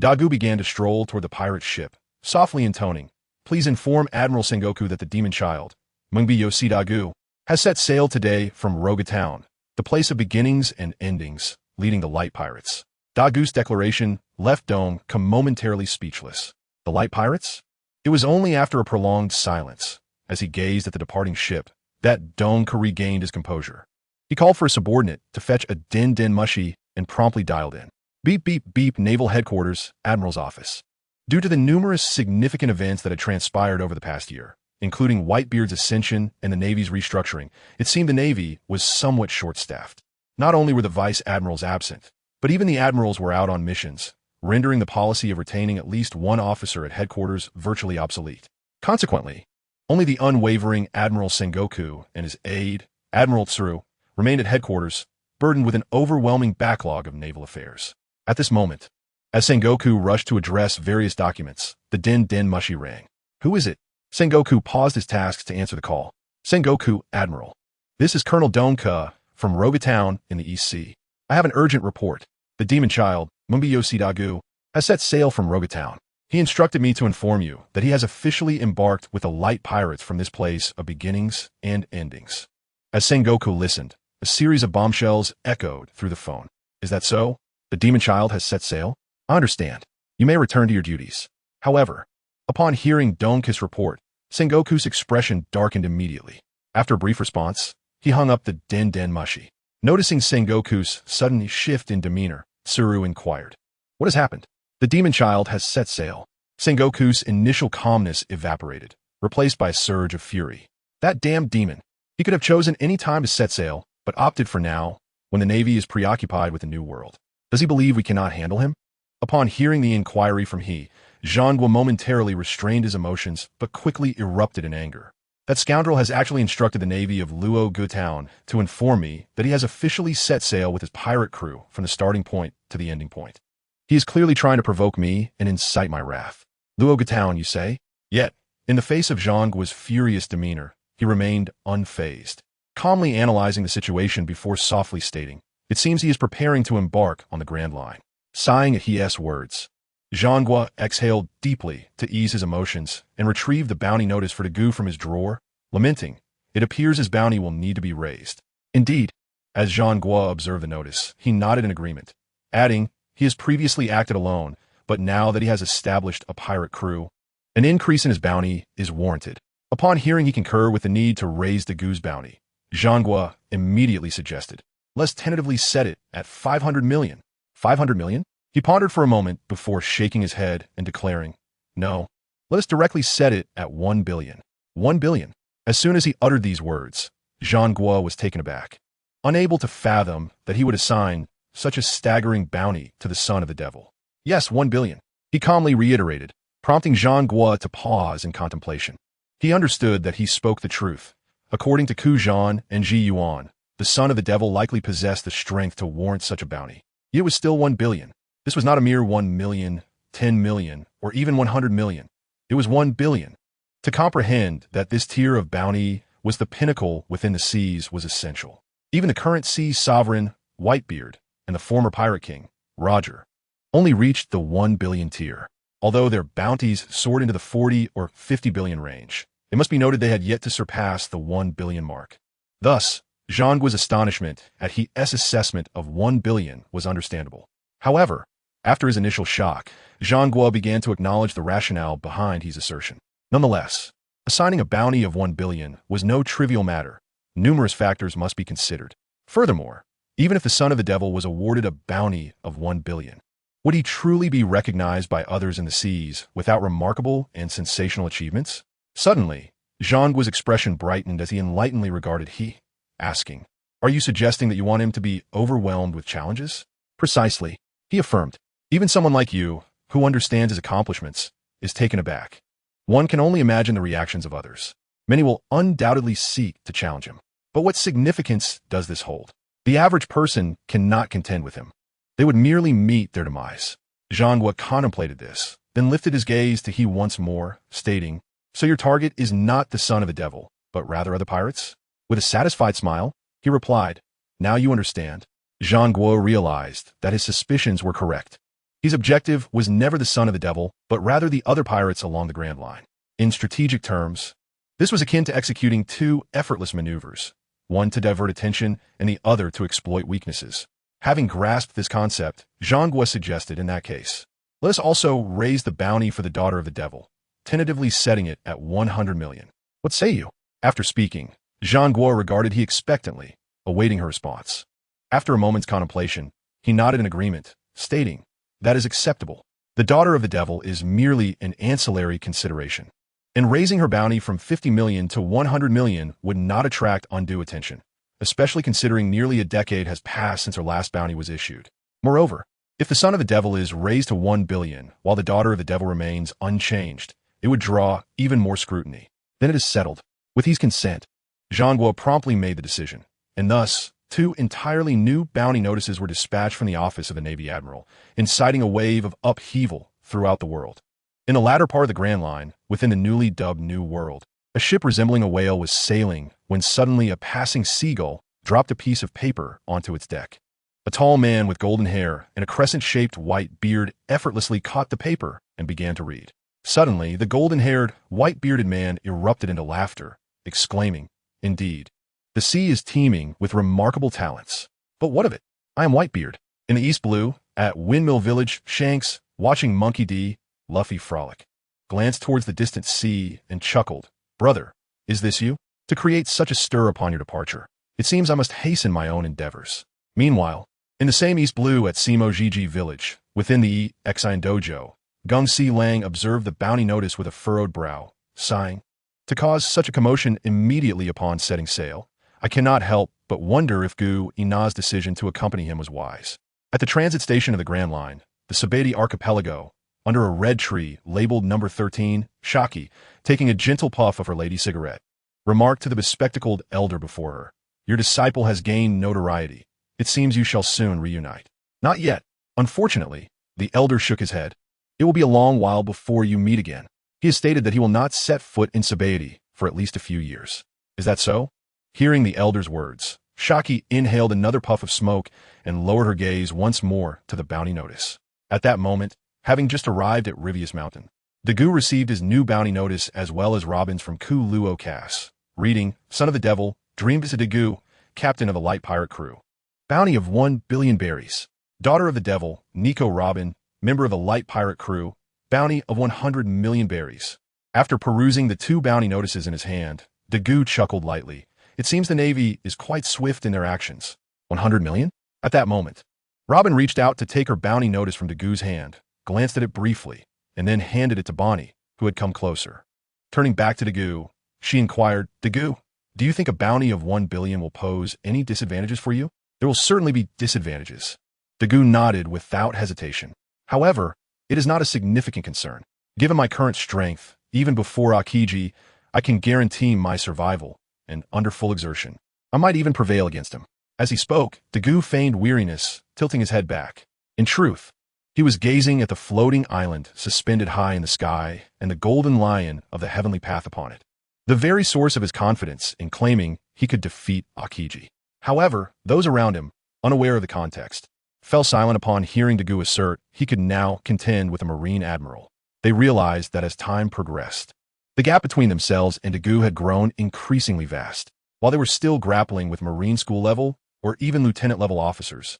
[SPEAKER 1] Dagu began to stroll toward the pirate ship, softly intoning, "Please inform Admiral Sengoku that the Demon Child, Mungbi Dagu, has set sail today from Rogatown, the place of beginnings and endings, leading the light pirates." Dagu's declaration left Dong momentarily speechless. The light pirates? It was only after a prolonged silence, as he gazed at the departing ship, that Dong regained his composure. He called for a subordinate to fetch a din mushi and promptly dialed in. "Beep, beep, beep, Naval Headquarters, Admiral's Office." Due to the numerous significant events that had transpired over the past year, including Whitebeard's ascension and the Navy's restructuring, it seemed the Navy was somewhat short-staffed. Not only were the vice admirals absent, but even the admirals were out on missions, rendering the policy of retaining at least one officer at headquarters virtually obsolete. Consequently, only the unwavering Admiral Sengoku and his aide, Admiral Tsuru, remained at headquarters, burdened with an overwhelming backlog of naval affairs. At this moment, as Sengoku rushed to address various documents, the din mushi rang. "Who is it?" Sengoku paused his tasks to answer the call. "Sengoku, Admiral. This is Colonel Donka from Rogatown in the East Sea. I have an urgent report. The Demon Child, Mungbi Dagu, has set sail from Rogatown. He instructed me to inform you that he has officially embarked with the light pirates from this place of beginnings and endings." As Sengoku listened, a series of bombshells echoed through the phone. "Is that so? The Demon Child has set sail? I understand. You may return to your duties." However, upon hearing Donka's report, Sengoku's expression darkened immediately. After a brief response, he hung up the din mushi. Noticing Sengoku's sudden shift in demeanor, Tsuru inquired, "What has happened?" "The Demon Child has set sail." Sengoku's initial calmness evaporated, replaced by a surge of fury. "That damned demon. He could have chosen any time to set sail, but opted for now, when the Navy is preoccupied with the New World. Does he believe we cannot handle him?" Upon hearing the inquiry from he, Zhangguo momentarily restrained his emotions, but quickly erupted in anger. "That scoundrel has actually instructed the Navy of Luo Gutown to inform me that he has officially set sail with his pirate crew from the starting point to the ending point. He is clearly trying to provoke me and incite my wrath." "Luo Gutown, you say?" Yet, in the face of Zhangguo's furious demeanor, he remained unfazed, calmly analyzing the situation before softly stating, "It seems he is preparing to embark on the Grand Line." Sighing at his words, Zhangguo exhaled deeply to ease his emotions and retrieved the bounty notice for Dagu from his drawer, lamenting, "It appears his bounty will need to be raised." "Indeed." As Zhangguo observed the notice, he nodded in agreement, adding, "He has previously acted alone, but now that he has established a pirate crew, an increase in his bounty is warranted." Upon hearing he concurred with the need to raise Dagu's bounty, Zhangguo immediately suggested, "Let's tentatively set it at 500 million. 500 million? He pondered for a moment before shaking his head and declaring, "No, let us directly set it at 1 billion. 1 billion. As soon as he uttered these words, Zhangguo was taken aback, unable to fathom that he would assign such a staggering bounty to the son of the devil. "Yes, 1 billion. He calmly reiterated, prompting Zhangguo to pause in contemplation. He understood that he spoke the truth. According to Ku Zhan and Ji Yuan, the son of the devil likely possessed the strength to warrant such a bounty. Yet it was still 1 billion. This was not a mere 1 million, 10 million, or even 100 million. It was 1 billion. To comprehend that this tier of bounty was the pinnacle within the seas was essential. Even the current sea sovereign, Whitebeard, and the former pirate king, Roger, only reached the 1 billion tier. Although their bounties soared into the 40 or 50 billion range, it must be noted they had yet to surpass the 1 billion mark. Thus, Zhangguo's astonishment at his assessment of 1 billion was understandable. However, after his initial shock, Zhangguo began to acknowledge the rationale behind his assertion. Nonetheless, assigning a bounty of 1 billion was no trivial matter. Numerous factors must be considered. Furthermore, even if the son of the devil was awarded a bounty of 1 billion, would he truly be recognized by others in the seas without remarkable and sensational achievements? Suddenly, Zhang Guo's expression brightened as he enlightenedly regarded he, asking, "Are you suggesting that you want him to be overwhelmed with challenges?" "Precisely," he affirmed. "Even someone like you, who understands his accomplishments, is taken aback. One can only imagine the reactions of others. Many will undoubtedly seek to challenge him. But what significance does this hold? The average person cannot contend with him. They would merely meet their demise." Zhang Guo contemplated this, then lifted his gaze to he once more, stating, "So your target is not the son of the devil, but rather other pirates?" With a satisfied smile, he replied, "Now you understand." Zhang Guo realized that his suspicions were correct. His objective was never the son of the devil, but rather the other pirates along the Grand Line. In strategic terms, this was akin to executing two effortless maneuvers, one to divert attention and the other to exploit weaknesses. Having grasped this concept, Zhang Guo suggested, in that case, let us also raise the bounty for the daughter of the devil, tentatively setting it at 100 million. What say you? After speaking, Zhang Guo regarded he expectantly, awaiting her response. After a moment's contemplation, he nodded in agreement, stating, "That is acceptable. The daughter of the devil is merely an ancillary consideration, and raising her bounty from 50 million to 100 million would not attract undue attention, especially considering nearly a decade has passed since her last bounty was issued. Moreover, if the son of the devil is raised to 1 billion, while the daughter of the devil remains unchanged, it would draw even more scrutiny. Then it is settled." With his consent, Zhang Guo promptly made the decision, and thus, two entirely new bounty notices were dispatched from the office of the Navy Admiral, inciting a wave of upheaval throughout the world. In the latter part of the Grand Line, within the newly dubbed New World, a ship resembling a whale was sailing when suddenly a passing seagull dropped a piece of paper onto its deck. A tall man with golden hair and a crescent-shaped white beard effortlessly caught the paper and began to read. Suddenly, the golden-haired, white-bearded man erupted into laughter, exclaiming, "Indeed, the sea is teeming with remarkable talents. But what of it? I am Whitebeard. In the East Blue, at Windmill Village, Shanks, watching Monkey D. Luffy frolic, glanced towards the distant sea and chuckled. Brother, is this you? To create such a stir upon your departure, it seems I must hasten my own endeavors." Meanwhile, in the same East Blue at Simo Gigi Village, within the Exine Dojo, Gung Si Lang observed the bounty notice with a furrowed brow, sighing, "To cause such a commotion immediately upon setting sail, I cannot help but wonder if Gu Ina's decision to accompany him was wise." At the transit station of the Grand Line, the Sabeti Archipelago, under a red tree labeled number 13, Shaki, taking a gentle puff of her lady cigarette, remarked to the bespectacled elder before her, "Your disciple has gained notoriety. It seems you shall soon reunite." "Not yet. Unfortunately," the elder shook his head. "It will be a long while before you meet again." He has stated that he will not set foot in Sabeti for at least a few years. "Is that so?" Hearing the elder's words, Shaki inhaled another puff of smoke and lowered her gaze once more to the bounty notice. At that moment, having just arrived at Rivius Mountain, Dagu received his new bounty notice as well as Robin's from Ku Luo Cass, reading, "Son of the Devil, Dreamvisa Dagu, Captain of the Light Pirate Crew. Bounty of 1 billion berries. Daughter of the Devil, Nico Robin, member of the Light Pirate Crew, bounty of 100 million berries." After perusing the two bounty notices in his hand, Dagu chuckled lightly. It seems the Navy is quite swift in their actions. 100 million? At that moment, Robin reached out to take her bounty notice from Dagu's hand, glanced at it briefly, and then handed it to Bonnie, who had come closer. Turning back to Dagu, she inquired, "Dagu, do you think a bounty of 1 billion will pose any disadvantages for you?" "There will certainly be disadvantages." Dagu nodded without hesitation. "However, it is not a significant concern. Given my current strength, even before Akiji, I can guarantee my survival, and under full exertion, I might even prevail against him." As he spoke, Dagu feigned weariness, tilting his head back. In truth, he was gazing at the floating island suspended high in the sky and the golden lion of the heavenly path upon it, the very source of his confidence in claiming he could defeat Akiji. However, those around him, unaware of the context, fell silent upon hearing Dagu assert he could now contend with a Marine Admiral. They realized that as time progressed, the gap between themselves and Dagu had grown increasingly vast. While they were still grappling with Marine School level or even lieutenant level officers,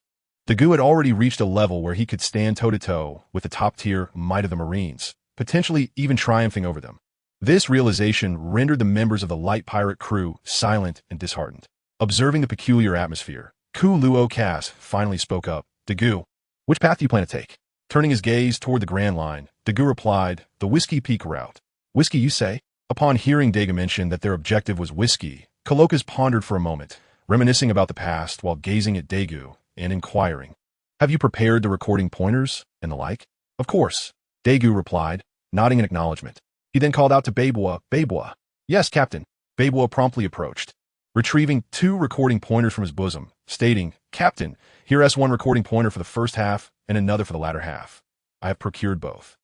[SPEAKER 1] Dagu had already reached a level where he could stand toe-to-toe with the top-tier might of the Marines, potentially even triumphing over them. This realization rendered the members of the Light Pirate Crew silent and disheartened. Observing the peculiar atmosphere, Ku Luo Cass finally spoke up. "Dagu, which path do you plan to take?" Turning his gaze toward the Grand Line, Dagu replied, "The Whiskey Peak route." "Whiskey, you say?" Upon hearing Daegu mention that their objective was whiskey, Kalokas pondered for a moment, reminiscing about the past while gazing at Daegu and inquiring, "Have you prepared the recording pointers and the like?" "Of course," Daegu replied, nodding in acknowledgement. He then called out to Babua, "Babua." "Yes, Captain." Babua promptly approached, retrieving 2 recording pointers from his bosom, stating, "Captain, here's one recording pointer for the first half and another for the latter half. I have procured both."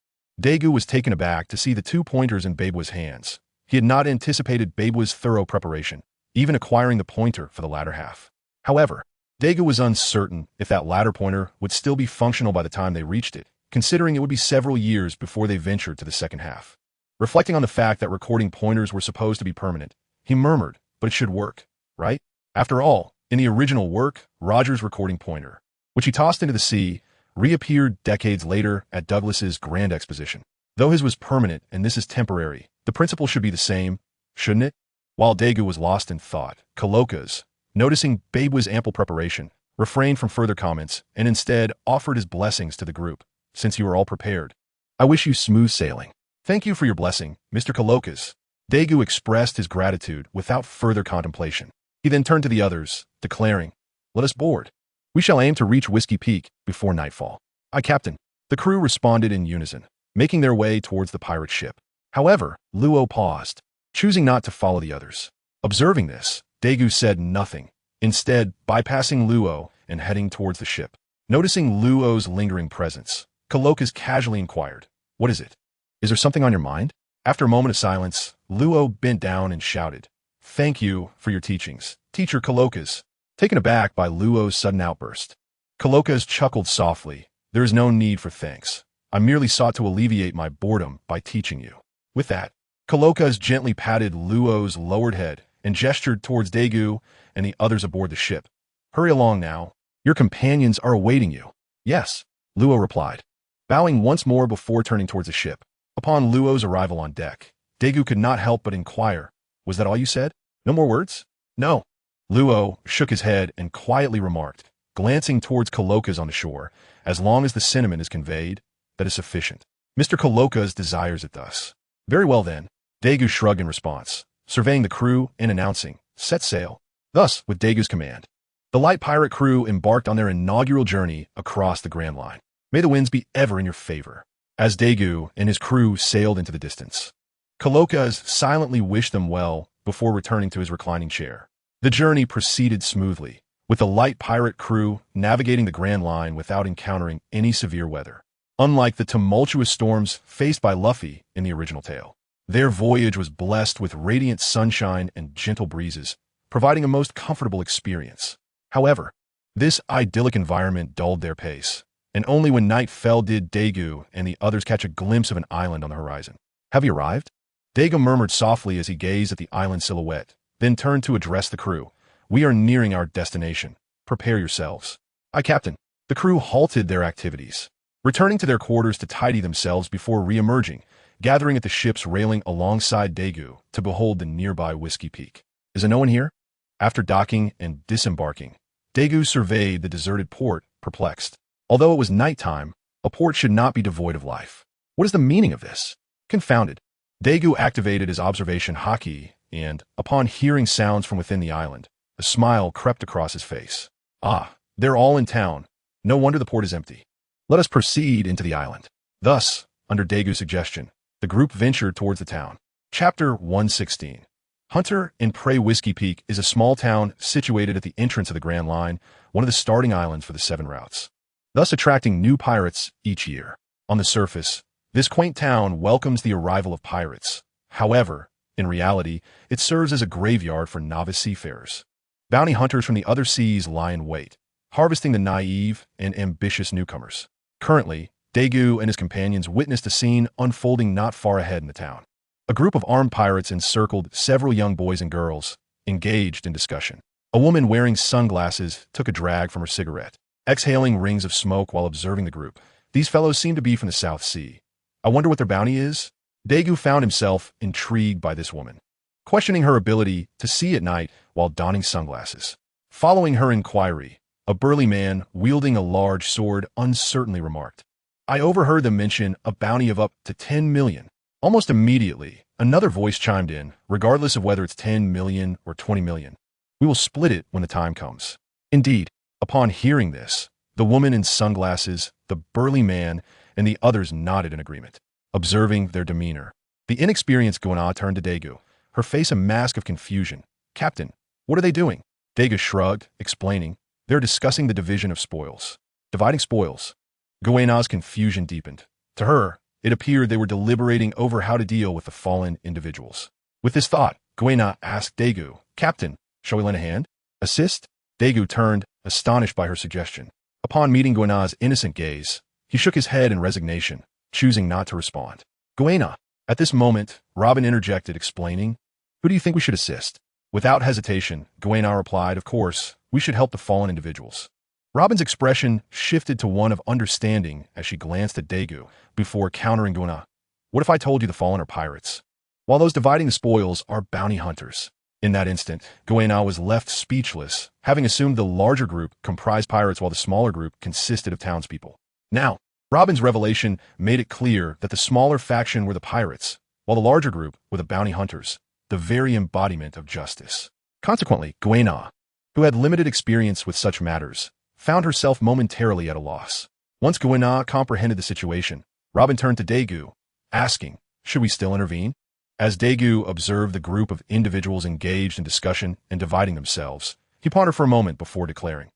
[SPEAKER 1] Daegu was taken aback to see the 2 pointers in Babua's hands. He had not anticipated Babua's thorough preparation, even acquiring the pointer for the latter half. However, Daegu was uncertain if that latter pointer would still be functional by the time they reached it, considering it would be several years before they ventured to the second half. Reflecting on the fact that recording pointers were supposed to be permanent, he murmured, "But it should work, right?" After all, in the original work, Roger's recording pointer, which he tossed into the sea, reappeared decades later at Douglas's Grand Exposition. Though his was permanent and this is temporary, the principle should be the same, shouldn't it? While Daegu was lost in thought, Kalokas, noticing Babua's ample preparation, refrained from further comments and instead offered his blessings to the group, since you are all prepared. "I wish you smooth sailing." "Thank you for your blessing, Mr. Kalokas." Daegu expressed his gratitude without further contemplation. He then turned to the others, declaring, "Let us board. We shall aim to reach Whiskey Peak before nightfall." "Aye, Captain." The crew responded in unison, making their way towards the pirate ship. However, Luo paused, choosing not to follow the others. Observing this, Daegu said nothing, instead bypassing Luo and heading towards the ship. Noticing Luo's lingering presence, Kalokas casually inquired, "What is it? Is there something on your mind?" After a moment of silence, Luo bent down and shouted, "Thank you for your teachings, Teacher Kalokas." Taken aback by Luo's sudden outburst, Kalokas chuckled softly. "There is no need for thanks. I merely sought to alleviate my boredom by teaching you." With that, Kalokas gently patted Luo's lowered head and gestured towards Daegu and the others aboard the ship. "Hurry along now. Your companions are awaiting you." "Yes," Luo replied, bowing once more before turning towards the ship. Upon Luo's arrival on deck, Daegu could not help but inquire, "Was that all you said? No more words?" "No." Luo shook his head and quietly remarked, glancing towards Kalokas on the shore, "As long as the sentiment is conveyed, that is sufficient. Mr. Kalokas desires it thus." "Very well then." Daegu shrugged in response, surveying the crew and announcing, "Set sail." Thus, with Daegu's command, the light pirate crew embarked on their inaugural journey across the Grand Line. May the winds be ever in your favor. As Daegu and his crew sailed into the distance, Kalokas silently wished them well before returning to his reclining chair. The journey proceeded smoothly, with the light pirate crew navigating the Grand Line without encountering any severe weather. Unlike the tumultuous storms faced by Luffy in the original tale, their voyage was blessed with radiant sunshine and gentle breezes, providing a most comfortable experience. However, this idyllic environment dulled their pace, and only when night fell did Daegu and the others catch a glimpse of an island on the horizon. "Have you arrived?" Daegu murmured softly as he gazed at the island silhouette, then turned to address the crew. "We are nearing our destination. Prepare yourselves." "Aye, Captain." The crew halted their activities, returning to their quarters to tidy themselves before re-emerging, gathering at the ship's railing alongside Daegu to behold the nearby Whiskey Peak. "Is there no one here?" After docking and disembarking, Daegu surveyed the deserted port, perplexed. Although it was nighttime, a port should not be devoid of life. What is the meaning of this? Confounded, Daegu activated his observation haki and, upon hearing sounds from within the island, a smile crept across his face. "Ah, they're all in town. No wonder the port is empty. Let us proceed into the island." Thus, under Daegu's suggestion, the group ventured towards the town. Chapter 116. Hunter and Prey Whiskey Peak is a small town situated at the entrance of the Grand Line, one of the starting islands for the 7 routes, thus attracting new pirates each year. On the surface, this quaint town welcomes the arrival of pirates. However, in reality, it serves as a graveyard for novice seafarers. Bounty hunters from the other seas lie in wait, harvesting the naive and ambitious newcomers. Currently, Daegu and his companions witnessed a scene unfolding not far ahead in the town. A group of armed pirates encircled several young boys and girls, engaged in discussion. A woman wearing sunglasses took a drag from her cigarette, exhaling rings of smoke while observing the group. These fellows seem to be from the South Sea. I wonder what their bounty is? Daegu found himself intrigued by this woman, questioning her ability to see at night while donning sunglasses. Following her inquiry, a burly man wielding a large sword uncertainly remarked, "I overheard them mention a bounty of up to 10 million. Almost immediately, Another voice chimed in, regardless of whether it's 10 million or 20 million. We will split it when the time comes. Indeed, upon hearing this, the woman in sunglasses, the burly man, and the others nodded in agreement, observing their demeanor. The inexperienced Guana turned to Daegu, her face a mask of confusion. Captain, what are they doing? Daegu shrugged, explaining, they're discussing the division of spoils. Dividing spoils. Guana's confusion deepened. To her, it appeared they were deliberating over how to deal with the fallen individuals. With this thought, Guana asked Daegu, Captain, shall we lend a hand? Assist? Daegu turned, astonished by her suggestion. Upon meeting Guana's innocent gaze, he shook his head in resignation, choosing not to respond. Guana. At this moment, Robin interjected, explaining, who do you think we should assist? Without hesitation, Guana replied, of course, we should help the fallen individuals. Robin's expression shifted to one of understanding as she glanced at Daegu before countering Guana. What if I told you the fallen are pirates, while those dividing the spoils are bounty hunters? In that instant, Guana was left speechless, having assumed the larger group comprised pirates while the smaller group consisted of townspeople. Now, Robin's revelation made it clear that the smaller faction were the pirates, while the larger group were the bounty hunters, the very embodiment of justice. Consequently, Guana, who had limited experience with such matters, found herself momentarily at a loss. Once Guana comprehended the situation, Robin turned to Daegu, asking, should we still intervene? As Daegu observed the group of individuals engaged in discussion and dividing themselves, he pondered for a moment before declaring,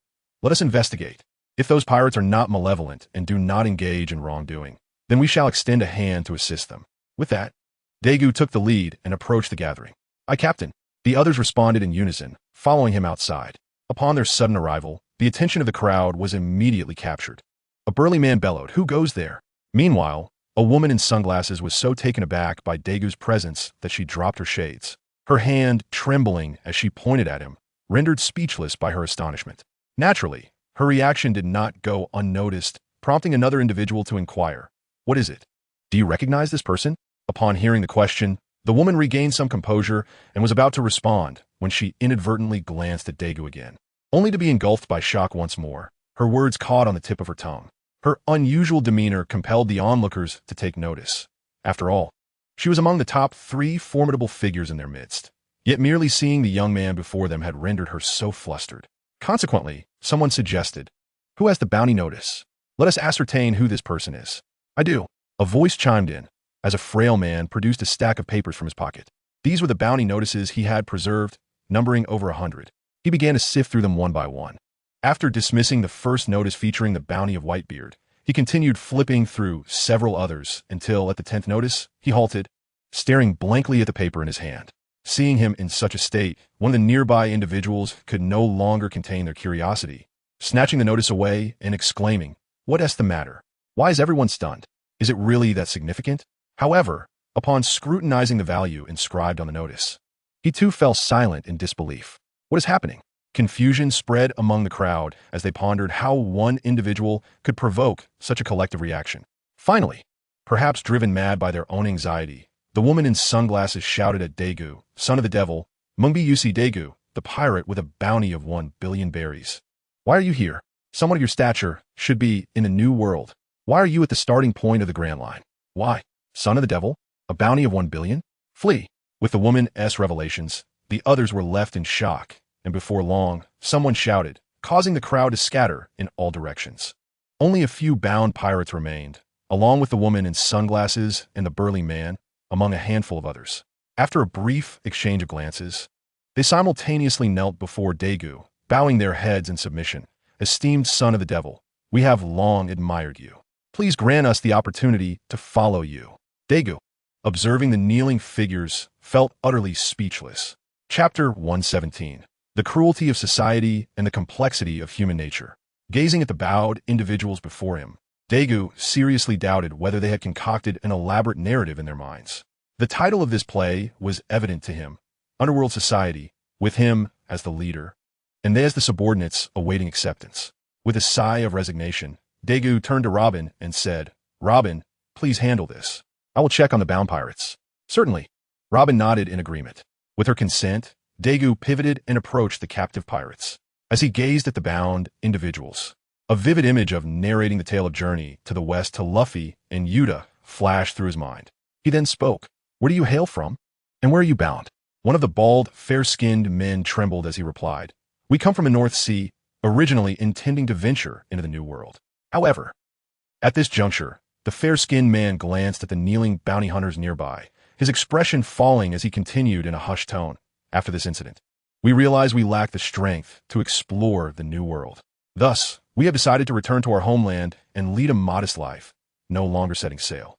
[SPEAKER 1] let us investigate. If those pirates are not malevolent and do not engage in wrongdoing, then we shall extend a hand to assist them. With that, Daegu took the lead and approached the gathering. Aye, Captain. The others responded in unison, following him outside. Upon their sudden arrival, the attention of the crowd was immediately captured. A burly man bellowed, who goes there? Meanwhile, a woman in sunglasses was so taken aback by Daegu's presence that she dropped her shades, her hand trembling as she pointed at him, rendered speechless by her astonishment. Naturally, her reaction did not go unnoticed, prompting another individual to inquire, what is it? Do you recognize this person? Upon hearing the question, the woman regained some composure and was about to respond when she inadvertently glanced at Daegu again, only to be engulfed by shock once more. Her words caught on the tip of her tongue. Her unusual demeanor compelled the onlookers to take notice. After all, she was among the top 3 formidable figures in their midst. Yet merely seeing the young man before them had rendered her so flustered. Consequently, someone suggested, who has the bounty notice? Let us ascertain who this person is. I do. A voice chimed in, as a frail man produced a stack of papers from his pocket. These were the bounty notices he had preserved, numbering over 100. He began to sift through them one by one. After dismissing the first notice featuring the bounty of Whitebeard, he continued flipping through several others until, at the 10th notice, he halted, staring blankly at the paper in his hand. Seeing him in such a state, one of the nearby individuals could no longer contain their curiosity, snatching the notice away and exclaiming, what is the matter? Why is everyone stunned? Is it really that significant? However, upon scrutinizing the value inscribed on the notice, he too fell silent in disbelief. What is happening? Confusion spread among the crowd as they pondered how one individual could provoke such a collective reaction. Finally, perhaps driven mad by their own anxiety, the woman in sunglasses shouted at Daegu, son of the devil, Mungbi Yusi Daegu, the pirate with a bounty of 1 billion berries. Why are you here? Someone of your stature should be in a new world. Why are you at the starting point of the Grand Line? Why? Son of the devil? A bounty of 1 billion? Flee. With the woman's revelations, the others were left in shock, and before long, someone shouted, causing the crowd to scatter in all directions. Only a few bound pirates remained, along with the woman in sunglasses and the burly man, among a handful of others. After a brief exchange of glances, they simultaneously knelt before Daegu, bowing their heads in submission. Esteemed son of the devil, we have long admired you. Please grant us the opportunity to follow you. Daegu, observing the kneeling figures, felt utterly speechless. Chapter 117. The Cruelty of Society and the Complexity of Human Nature. Gazing at the bowed individuals before him, Daegu seriously doubted whether they had concocted an elaborate narrative in their minds. The title of this play was evident to him, Underworld Society, with him as the leader, and they as the subordinates awaiting acceptance. With a sigh of resignation, Daegu turned to Robin and said, Robin, please handle this. I will check on the bound pirates. Certainly. Robin nodded in agreement. With her consent, Daegu pivoted and approached the captive pirates. As he gazed at the bound individuals, a vivid image of narrating the tale of journey to the west to Luffy and Yuta flashed through his mind. He then spoke. Where do you hail from? And where are you bound? One of the bald, fair-skinned men trembled as he replied, We come from the North Sea, originally intending to venture into the New World. However, at this juncture, the fair-skinned man glanced at the kneeling bounty hunters nearby, his expression falling as he continued in a hushed tone. After this incident, we realize we lack the strength to explore the New World. Thus, we have decided to return to our homeland and lead a modest life, no longer setting sail.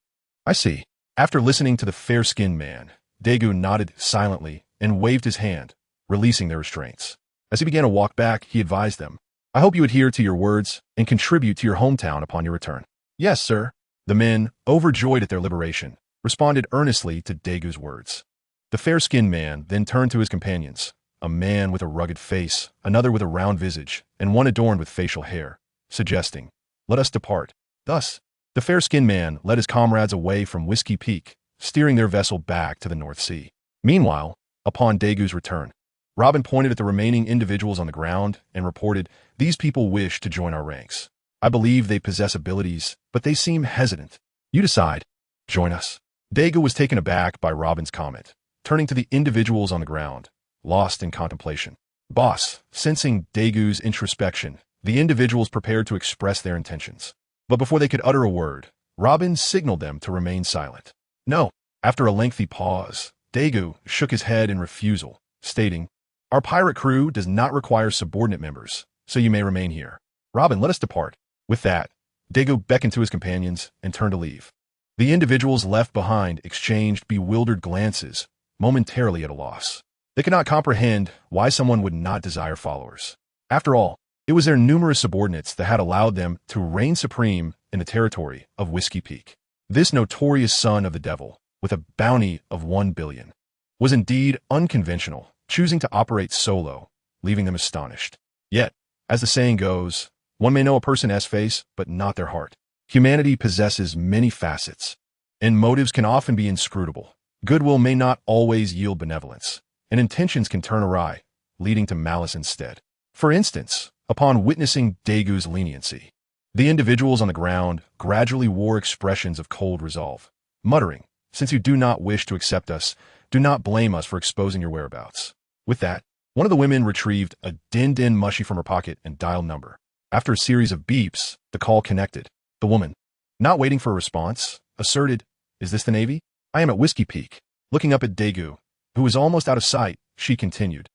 [SPEAKER 1] I see. After listening to the fair-skinned man, Daegu nodded silently and waved his hand, releasing their restraints. As he began to walk back, he advised them, I hope you adhere to your words and contribute to your hometown upon your return. Yes, sir. The men, overjoyed at their liberation, responded earnestly to Daegu's words. The fair-skinned man then turned to his companions, a man with a rugged face, another with a round visage, and one adorned with facial hair, suggesting, Let us depart. Thus, the fair-skinned man led his comrades away from Whiskey Peak, steering their vessel back to the North Sea. Meanwhile, upon Daegu's return, Robin pointed at the remaining individuals on the ground and reported, These people wish to join our ranks. I believe they possess abilities, but they seem hesitant. You decide. Join us. Daegu was taken aback by Robin's comment, turning to the individuals on the ground, lost in contemplation. Boss, sensing Daegu's introspection, the individuals prepared to express their intentions. But before they could utter a word, Robin signaled them to remain silent. No. After a lengthy pause, Daegu shook his head in refusal, stating, Our pirate crew does not require subordinate members, so you may remain here. Robin, let us depart. With that, Daegu beckoned to his companions and turned to leave. The individuals left behind exchanged bewildered glances, momentarily at a loss. They could not comprehend why someone would not desire followers. After all, it was their numerous subordinates that had allowed them to reign supreme in the territory of Whiskey Peak. This notorious son of the devil, with a bounty of 1 billion, was indeed unconventional, choosing to operate solo, leaving them astonished. Yet, as the saying goes, one may know a person's face, but not their heart. Humanity possesses many facets, and motives can often be inscrutable. Goodwill may not always yield benevolence, and intentions can turn awry, leading to malice instead. For instance, upon witnessing Daegu's leniency, the individuals on the ground gradually wore expressions of cold resolve, muttering, Since you do not wish to accept us, do not blame us for exposing your whereabouts. With that, one of the women retrieved a din-din mushie from her pocket and dialed number. After a series of beeps, the call connected. The woman, not waiting for a response, asserted, Is this the Navy? I am at Whiskey Peak. Looking up at Daegu, who was almost out of sight, she continued,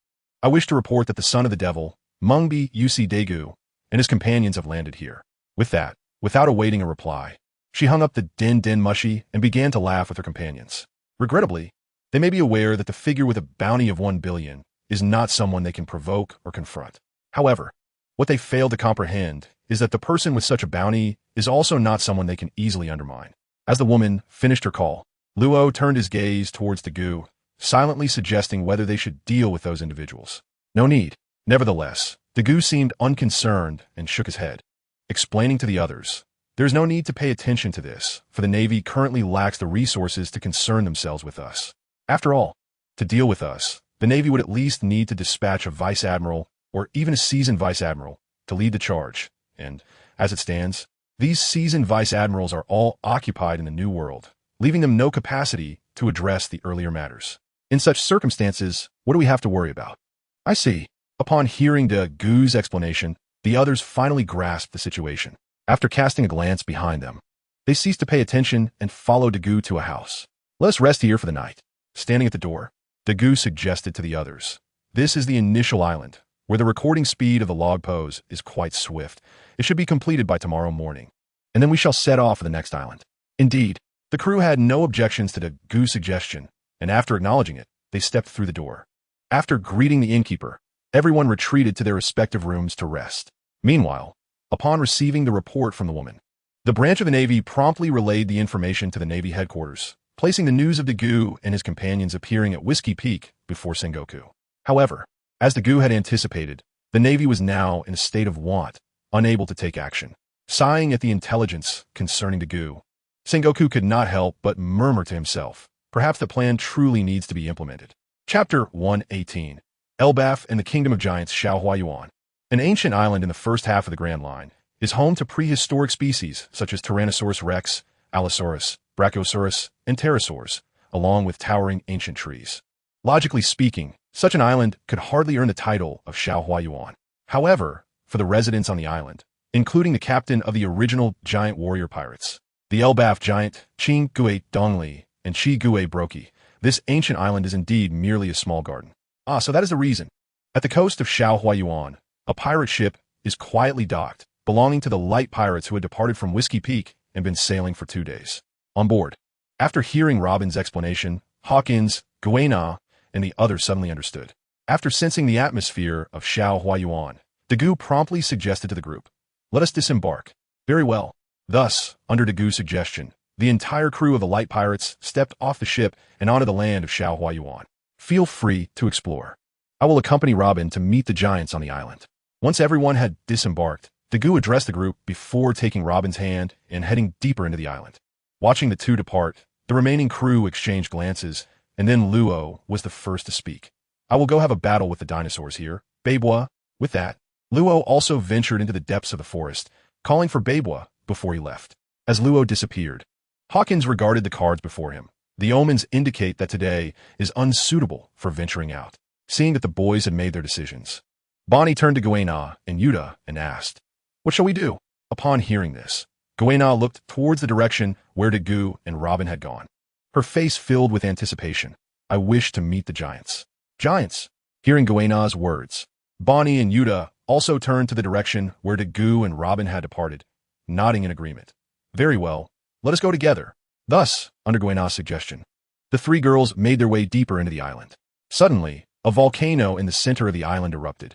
[SPEAKER 1] I wish to report that the son of the devil, Mungbi Uc Daegu, and his companions have landed here. With that, without awaiting a reply, she hung up the din-din mushie and began to laugh with her companions. Regrettably, they may be aware that the figure with a bounty of 1 billion is not someone they can provoke or confront. However, what they fail to comprehend is that the person with such a bounty is also not someone they can easily undermine. As the woman finished her call, Luo turned his gaze towards Daegu, silently suggesting whether they should deal with those individuals. No need. Nevertheless, Daegu seemed unconcerned and shook his head, explaining to the others, There is no need to pay attention to this, for the Navy currently lacks the resources to concern themselves with us. After all, to deal with us, the Navy would at least need to dispatch a vice admiral or even a seasoned vice admiral to lead the charge, and, as it stands, these seasoned vice admirals are all occupied in the New World, leaving them no capacity to address the earlier matters. In such circumstances, what do we have to worry about? I see. Upon hearing Daegu's explanation, the others finally grasped the situation. After casting a glance behind them, they ceased to pay attention and followed Daegu to a house. Let us rest here for the night. Standing at the door, Daegu suggested to the others, This is the initial island, where the recording speed of the log pose is quite swift. It should be completed by tomorrow morning, and then we shall set off for the next island. Indeed, the crew had no objections to Daegu's suggestion, and after acknowledging it, they stepped through the door. After greeting the innkeeper, everyone retreated to their respective rooms to rest. Meanwhile, upon receiving the report from the woman, the branch of the Navy promptly relayed the information to the Navy headquarters, placing the news of Daegu and his companions appearing at Whiskey Peak before Sengoku. However, as Daegu had anticipated, the Navy was now in a state of want, unable to take action. Sighing at the intelligence concerning Daegu, Sengoku could not help but murmur to himself, perhaps the plan truly needs to be implemented. Chapter 118. Elbaf and the Kingdom of Giants Xiaohuayuan. An ancient island in the first half of the Grand Line is home to prehistoric species such as Tyrannosaurus rex, Allosaurus, Brachiosaurus, and pterosaurs, along with towering ancient trees. Logically speaking, such an island could hardly earn the title of Shaohuayuan. However, for the residents on the island, including the captain of the original giant warrior pirates, the Elbaf giant Qing Gue Dongli and Qi Gue Broki, this ancient island is indeed merely a small garden. So that is the reason. At the coast of Shaohuayuan, a pirate ship is quietly docked, belonging to the light pirates who had departed from Whiskey Peak and been sailing for 2 days. On board, after hearing Robin's explanation, Hawkins, Guena, and the others suddenly understood. After sensing the atmosphere of Shaohuayuan, Dagu promptly suggested to the group, "Let us disembark." Very well. Thus, under Dagu's suggestion, the entire crew of the light pirates stepped off the ship and onto the land of Shaohuayuan. Feel free to explore. I will accompany Robin to meet the giants on the island. Once everyone had disembarked, Dagu addressed the group before taking Robin's hand and heading deeper into the island. Watching the two depart, the remaining crew exchanged glances, and then Luo was the first to speak. "I will go have a battle with the dinosaurs here, Beibois." With that, Luo also ventured into the depths of the forest, calling for Beibois before he left. As Luo disappeared, Hawkins regarded the cards before him. The omens indicate that today is unsuitable for venturing out. Seeing that the boys had made their decisions, Bonnie turned to Guena and Yuta and asked, "What shall we do?" Upon hearing this, Guena looked towards the direction where Dagu and Robin had gone. Her face filled with anticipation. "I wish to meet the giants." Giants! Hearing Guena's words, Bonnie and Yuta also turned to the direction where Dagu and Robin had departed, nodding in agreement. "Very well, let us go together." Thus, under Guena's suggestion, the three girls made their way deeper into the island. Suddenly, a volcano in the center of the island erupted.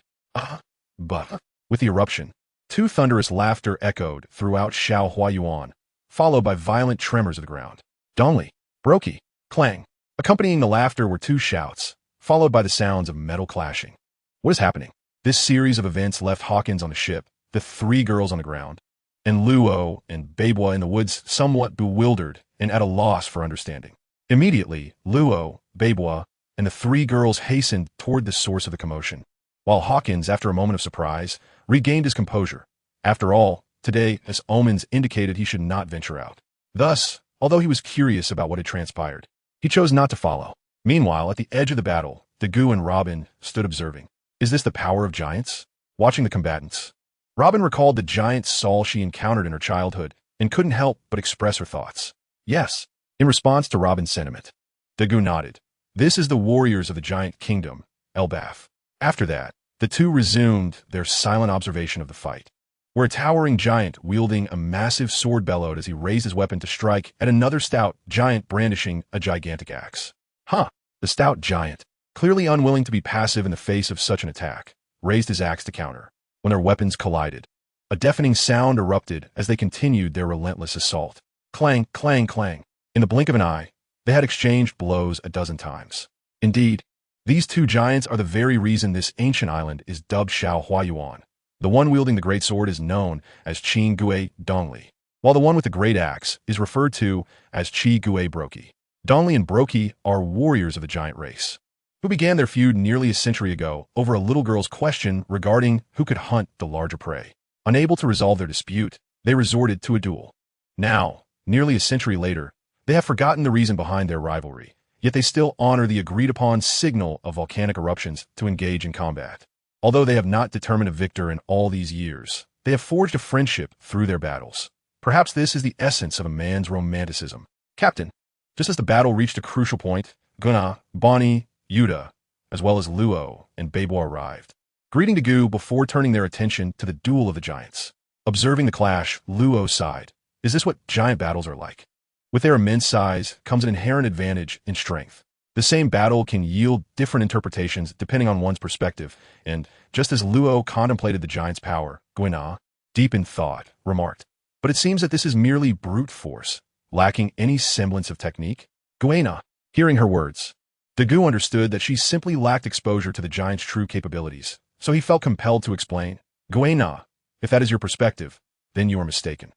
[SPEAKER 1] But, with the eruption, two thunderous laughter echoed throughout Shaohuayuan, followed by violent tremors of the ground. Dongli, Broki, clang. Accompanying the laughter were two shouts, followed by the sounds of metal clashing. What is happening? This series of events left Hawkins on the ship, the three girls on the ground, and Luo and Beibois in the woods somewhat bewildered and at a loss for understanding. Immediately, Luo, Beibois, and the three girls hastened toward the source of the commotion, while Hawkins, after a moment of surprise, regained his composure. After all, today, as omens indicated, he should not venture out. Thus, although he was curious about what had transpired, he chose not to follow. Meanwhile, at the edge of the battle, Dagu and Robin stood observing. Is this the power of giants? Watching the combatants, Robin recalled the giant Saul she encountered in her childhood and couldn't help but express her thoughts. Yes, in response to Robin's sentiment, Dagu nodded. This is the warriors of the giant kingdom, Elbaf. After that, the two resumed their silent observation of the fight, where a towering giant wielding a massive sword bellowed as he raised his weapon to strike at another stout giant brandishing a gigantic axe. The stout giant, clearly unwilling to be passive in the face of such an attack, raised his axe to counter. When their weapons collided, a deafening sound erupted as they continued their relentless assault. Clang, clang, clang. In the blink of an eye, they had exchanged blows a dozen times. Indeed, these two giants are the very reason this ancient island is dubbed Shaohuayuan. The one wielding the great sword is known as Qing Gue Dongli, while the one with the great axe is referred to as Qi Gue Broki. Dongli and Broki are warriors of the giant race, who began their feud nearly a century ago over a little girl's question regarding who could hunt the larger prey. Unable to resolve their dispute, they resorted to a duel. Now, nearly a century later, they have forgotten the reason behind their rivalry, yet they still honor the agreed-upon signal of volcanic eruptions to engage in combat. Although they have not determined a victor in all these years, they have forged a friendship through their battles. Perhaps this is the essence of a man's romanticism. Captain, just as the battle reached a crucial point, Gunna, Bonnie, Yuta, as well as Luo and Beibois arrived, greeting Dagu before turning their attention to the duel of the giants. Observing the clash, Luo sighed. Is this what giant battles are like? With their immense size comes an inherent advantage in strength. The same battle can yield different interpretations depending on one's perspective, and just as Luo contemplated the giant's power, Guena, deep in thought, remarked, "But it seems that this is merely brute force, lacking any semblance of technique." Guena, hearing her words, Dagu understood that she simply lacked exposure to the giant's true capabilities, so he felt compelled to explain, "Guena, if that is your perspective, then you are mistaken."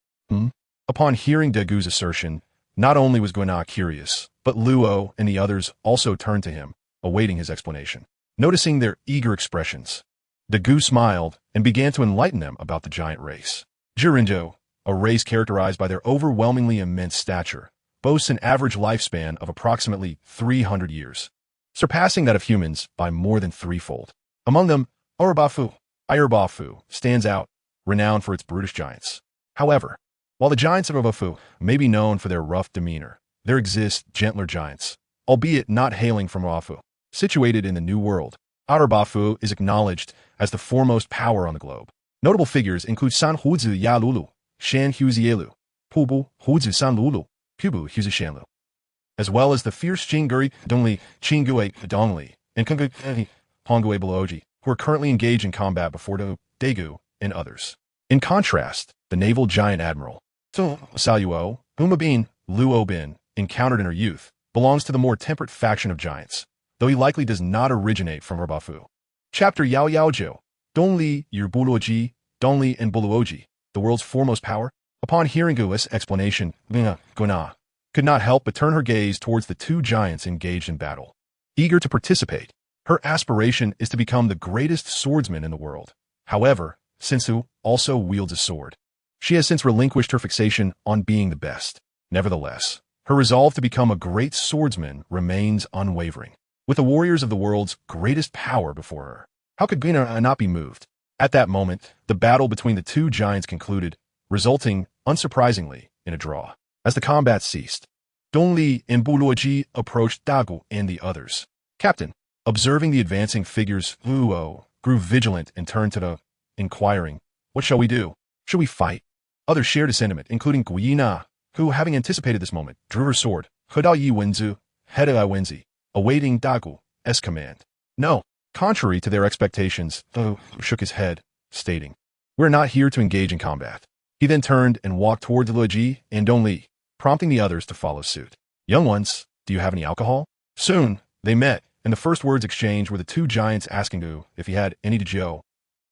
[SPEAKER 1] Upon hearing Dagu's assertion, not only was Guena curious, but Luo and the others also turned to him, awaiting his explanation. Noticing their eager expressions, Dagu smiled and began to enlighten them about the giant race. Jirinjo, a race characterized by their overwhelmingly immense stature, boasts an average lifespan of approximately 300 years, surpassing that of humans by more than threefold. Among them, Irbafu stands out, renowned for its brutish giants. However, while the giants of Irbafu may be known for their rough demeanor, there exist gentler giants, albeit not hailing from Irbafu. Situated in the New World, Irbafu is acknowledged as the foremost power on the globe. Notable figures include San Huzi Yalulu, Shan Huzielu, Pubu Huzi San Lulu, Pubu Huzi Shanlu, as well as the fierce Chinguri Dongli Chingue Dongli and Kungu Hongue Beloji, who are currently engaged in combat before Daegu and others. In contrast, the naval giant admiral, Saluo Umabin Luo Bin, encountered in her youth, belongs to the more temperate faction of giants, though he likely does not originate from Irbafu. Chapter Yao Yaojiu, Dongli Yerbuloji, Dongli and Buluoji, the world's foremost power. Upon hearing Gu's explanation, Guna could not help but turn her gaze towards the two giants engaged in battle. Eager to participate, her aspiration is to become the greatest swordsman in the world. However, Sensu also wields a sword. She has since relinquished her fixation on being the best. Nevertheless, her resolve to become a great swordsman remains unwavering. With the warriors of the world's greatest power before her, how could Guna not be moved? At that moment, the battle between the two giants concluded, resulting, unsurprisingly, in a draw. As the combat ceased, Dongli and Buluoji approached Dagu and the others. Captain, observing the advancing figures, Luo grew vigilant and turned to the inquiring, "What shall we do? Should we fight?" Others shared a sentiment, including Guina, who, having anticipated this moment, drew her sword, Hedao Yi Wenzu, Hedai Wenzi, awaiting Dagu's command. No, contrary to their expectations, Dagu shook his head, stating, "We're not here to engage in combat." He then turned and walked toward Luoji and Dongli, prompting the others to follow suit. "Young ones, do you have any alcohol?" Soon, they met, and the first words exchanged were the two giants asking Gu if he had any to Joe.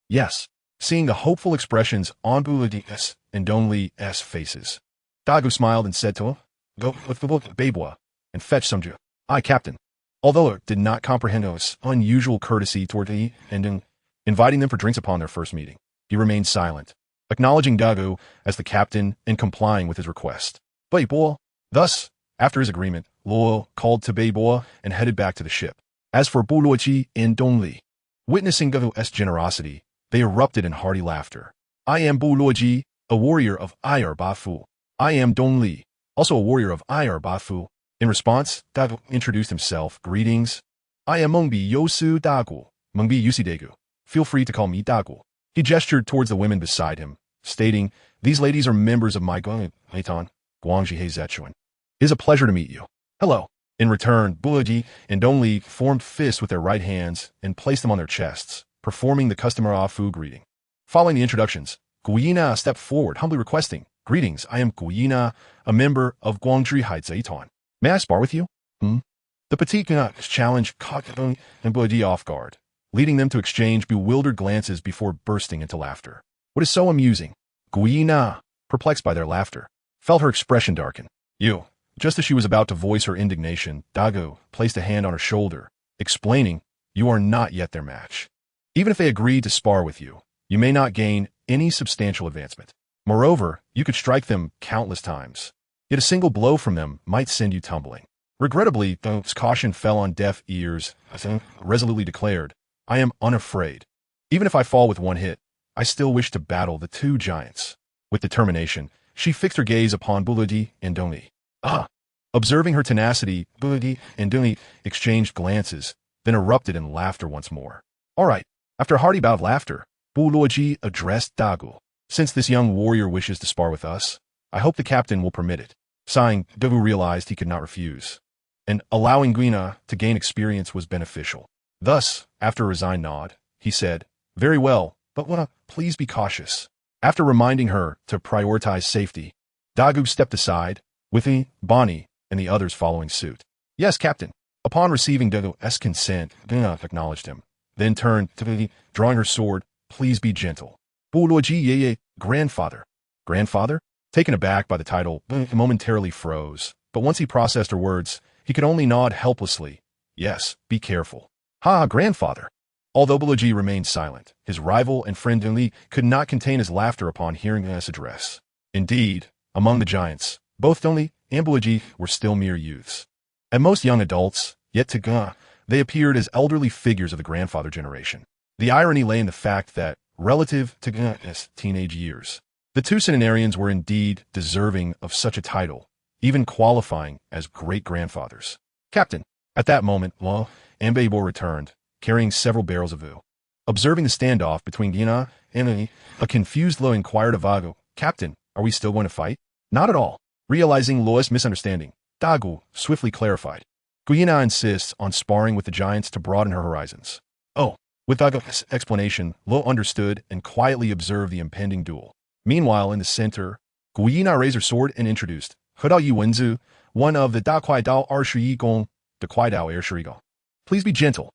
[SPEAKER 1] Yes, seeing the hopeful expressions on Buluoji's and Dongli's faces, Dagu smiled and said to him, "Go with the Babwa and fetch some Joe." "Aye, Captain." Although it did not comprehend his unusual courtesy toward he and inviting them for drinks upon their first meeting, he remained silent, acknowledging Dagu as the captain and complying with his request. Beibo. Thus, after his agreement, Luo called to Beibo and headed back to the ship. As for Buluoji and Dongli, witnessing Dagu's generosity, they erupted in hearty laughter. "I am Buluoji, a warrior of Irbafu. I am Dongli, also a warrior of Irbafu." In response, Dagu introduced himself. "Greetings. I am Mengbi Yosu Dagu, Mengbi Yusidegu. Feel free to call me Dagu." He gestured towards the women beside him, stating, "These ladies are members of my Guangtan, Guangji Heizechuan. It is a pleasure to meet you." "Hello." In return, Buluoji and Dongli formed fists with their right hands and placed them on their chests, performing the customary Afu greeting. Following the introductions, Guina stepped forward, humbly requesting, "Greetings, I am Guina, a member of Guangji Heizechuan. May I spar with you?" The petite challenge caught Dongli and Buluoji off guard, leading them to exchange bewildered glances before bursting into laughter. What is so amusing? Guina, perplexed by their laughter, felt her expression darken. "You." Just as she was about to voice her indignation, Dagu placed a hand on her shoulder, explaining, "You are not yet their match. Even if they agree to spar with you, you may not gain any substantial advancement. Moreover, you could strike them countless times. Yet a single blow from them might send you tumbling." Regrettably, Dagu's caution fell on deaf ears, as he resolutely declared, "I am unafraid. Even if I fall with one hit, I still wish to battle the two giants." With determination, she fixed her gaze upon Buluoji and Dongli. Observing her tenacity, Buluoji and Dongli exchanged glances, then erupted in laughter once more. "All right." After a hearty bout of laughter, Buluoji addressed Dagu. "Since this young warrior wishes to spar with us, I hope the captain will permit it." Sighing, Dagu realized he could not refuse, and allowing Guina to gain experience was beneficial. Thus, after a resigned nod, he said, "Very well, but please be cautious." After reminding her to prioritize safety, Dagu stepped aside, with Bonnie and the others following suit. "Yes, Captain." Upon receiving Dagu's consent, Guina acknowledged him, then turned to Buluoji, drawing her sword, "Please be gentle." Buluoji Yeye, grandfather. Grandfather? Taken aback by the title, Buluoji momentarily froze, but once he processed her words, he could only nod helplessly. "Yes, be careful." "Ha, grandfather." Although Buluoji remained silent, his rival and friend Dongli could not contain his laughter upon hearing this address. Indeed, among the giants, both Dongli and Bulaji were still mere youths. At most young adults, yet to Ga, they appeared as elderly figures of the grandfather generation. The irony lay in the fact that, relative to Ga's teenage years, the two centenarians were indeed deserving of such a title, even qualifying as great-grandfathers. Captain, at that moment, Ambabor returned, carrying several barrels of oo. Observing the standoff between Gina and me, a confused Lo inquired of Vago, Captain, are we still going to fight? Not at all. Realizing Lo's misunderstanding, Dagu swiftly clarified. Guyina insists on sparring with the giants to broaden her horizons. Oh, with Dagu's explanation, Lo understood and quietly observed the impending duel. Meanwhile, in the center, Guyina raised her sword and introduced, Hedao Yi Wenzu, one of the Da Kuai Dao Er Shui Gong, the Kuai Dao Er Shui Gong. Please be gentle.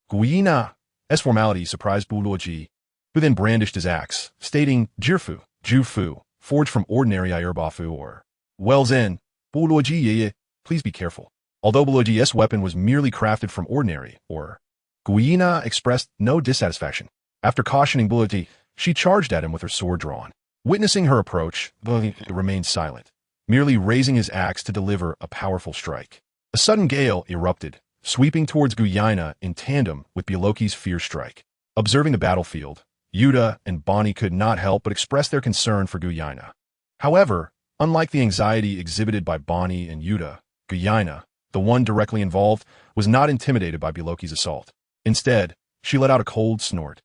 [SPEAKER 1] Guyina. As formality surprised Buluoji, who then brandished his axe, stating, Jirfu, Jufu, forged from ordinary Ayurbafu or Wells N. Buluoji Yeye, please be careful. Although Buluoji's weapon was merely crafted from ordinary, or Guyina expressed no dissatisfaction. After cautioning Buluoji, she charged at him with her sword drawn. Witnessing her approach, Buluoji remained silent, merely raising his axe to deliver a powerful strike. A sudden gale erupted, sweeping towards Guyina in tandem with Biloki's fierce strike. Observing the battlefield, Yuta and Bonnie could not help but express their concern for Guyina. However, unlike the anxiety exhibited by Bonnie and Yuta, Guyina, the one directly involved, was not intimidated by Biloki's assault. Instead, she let out a cold snort,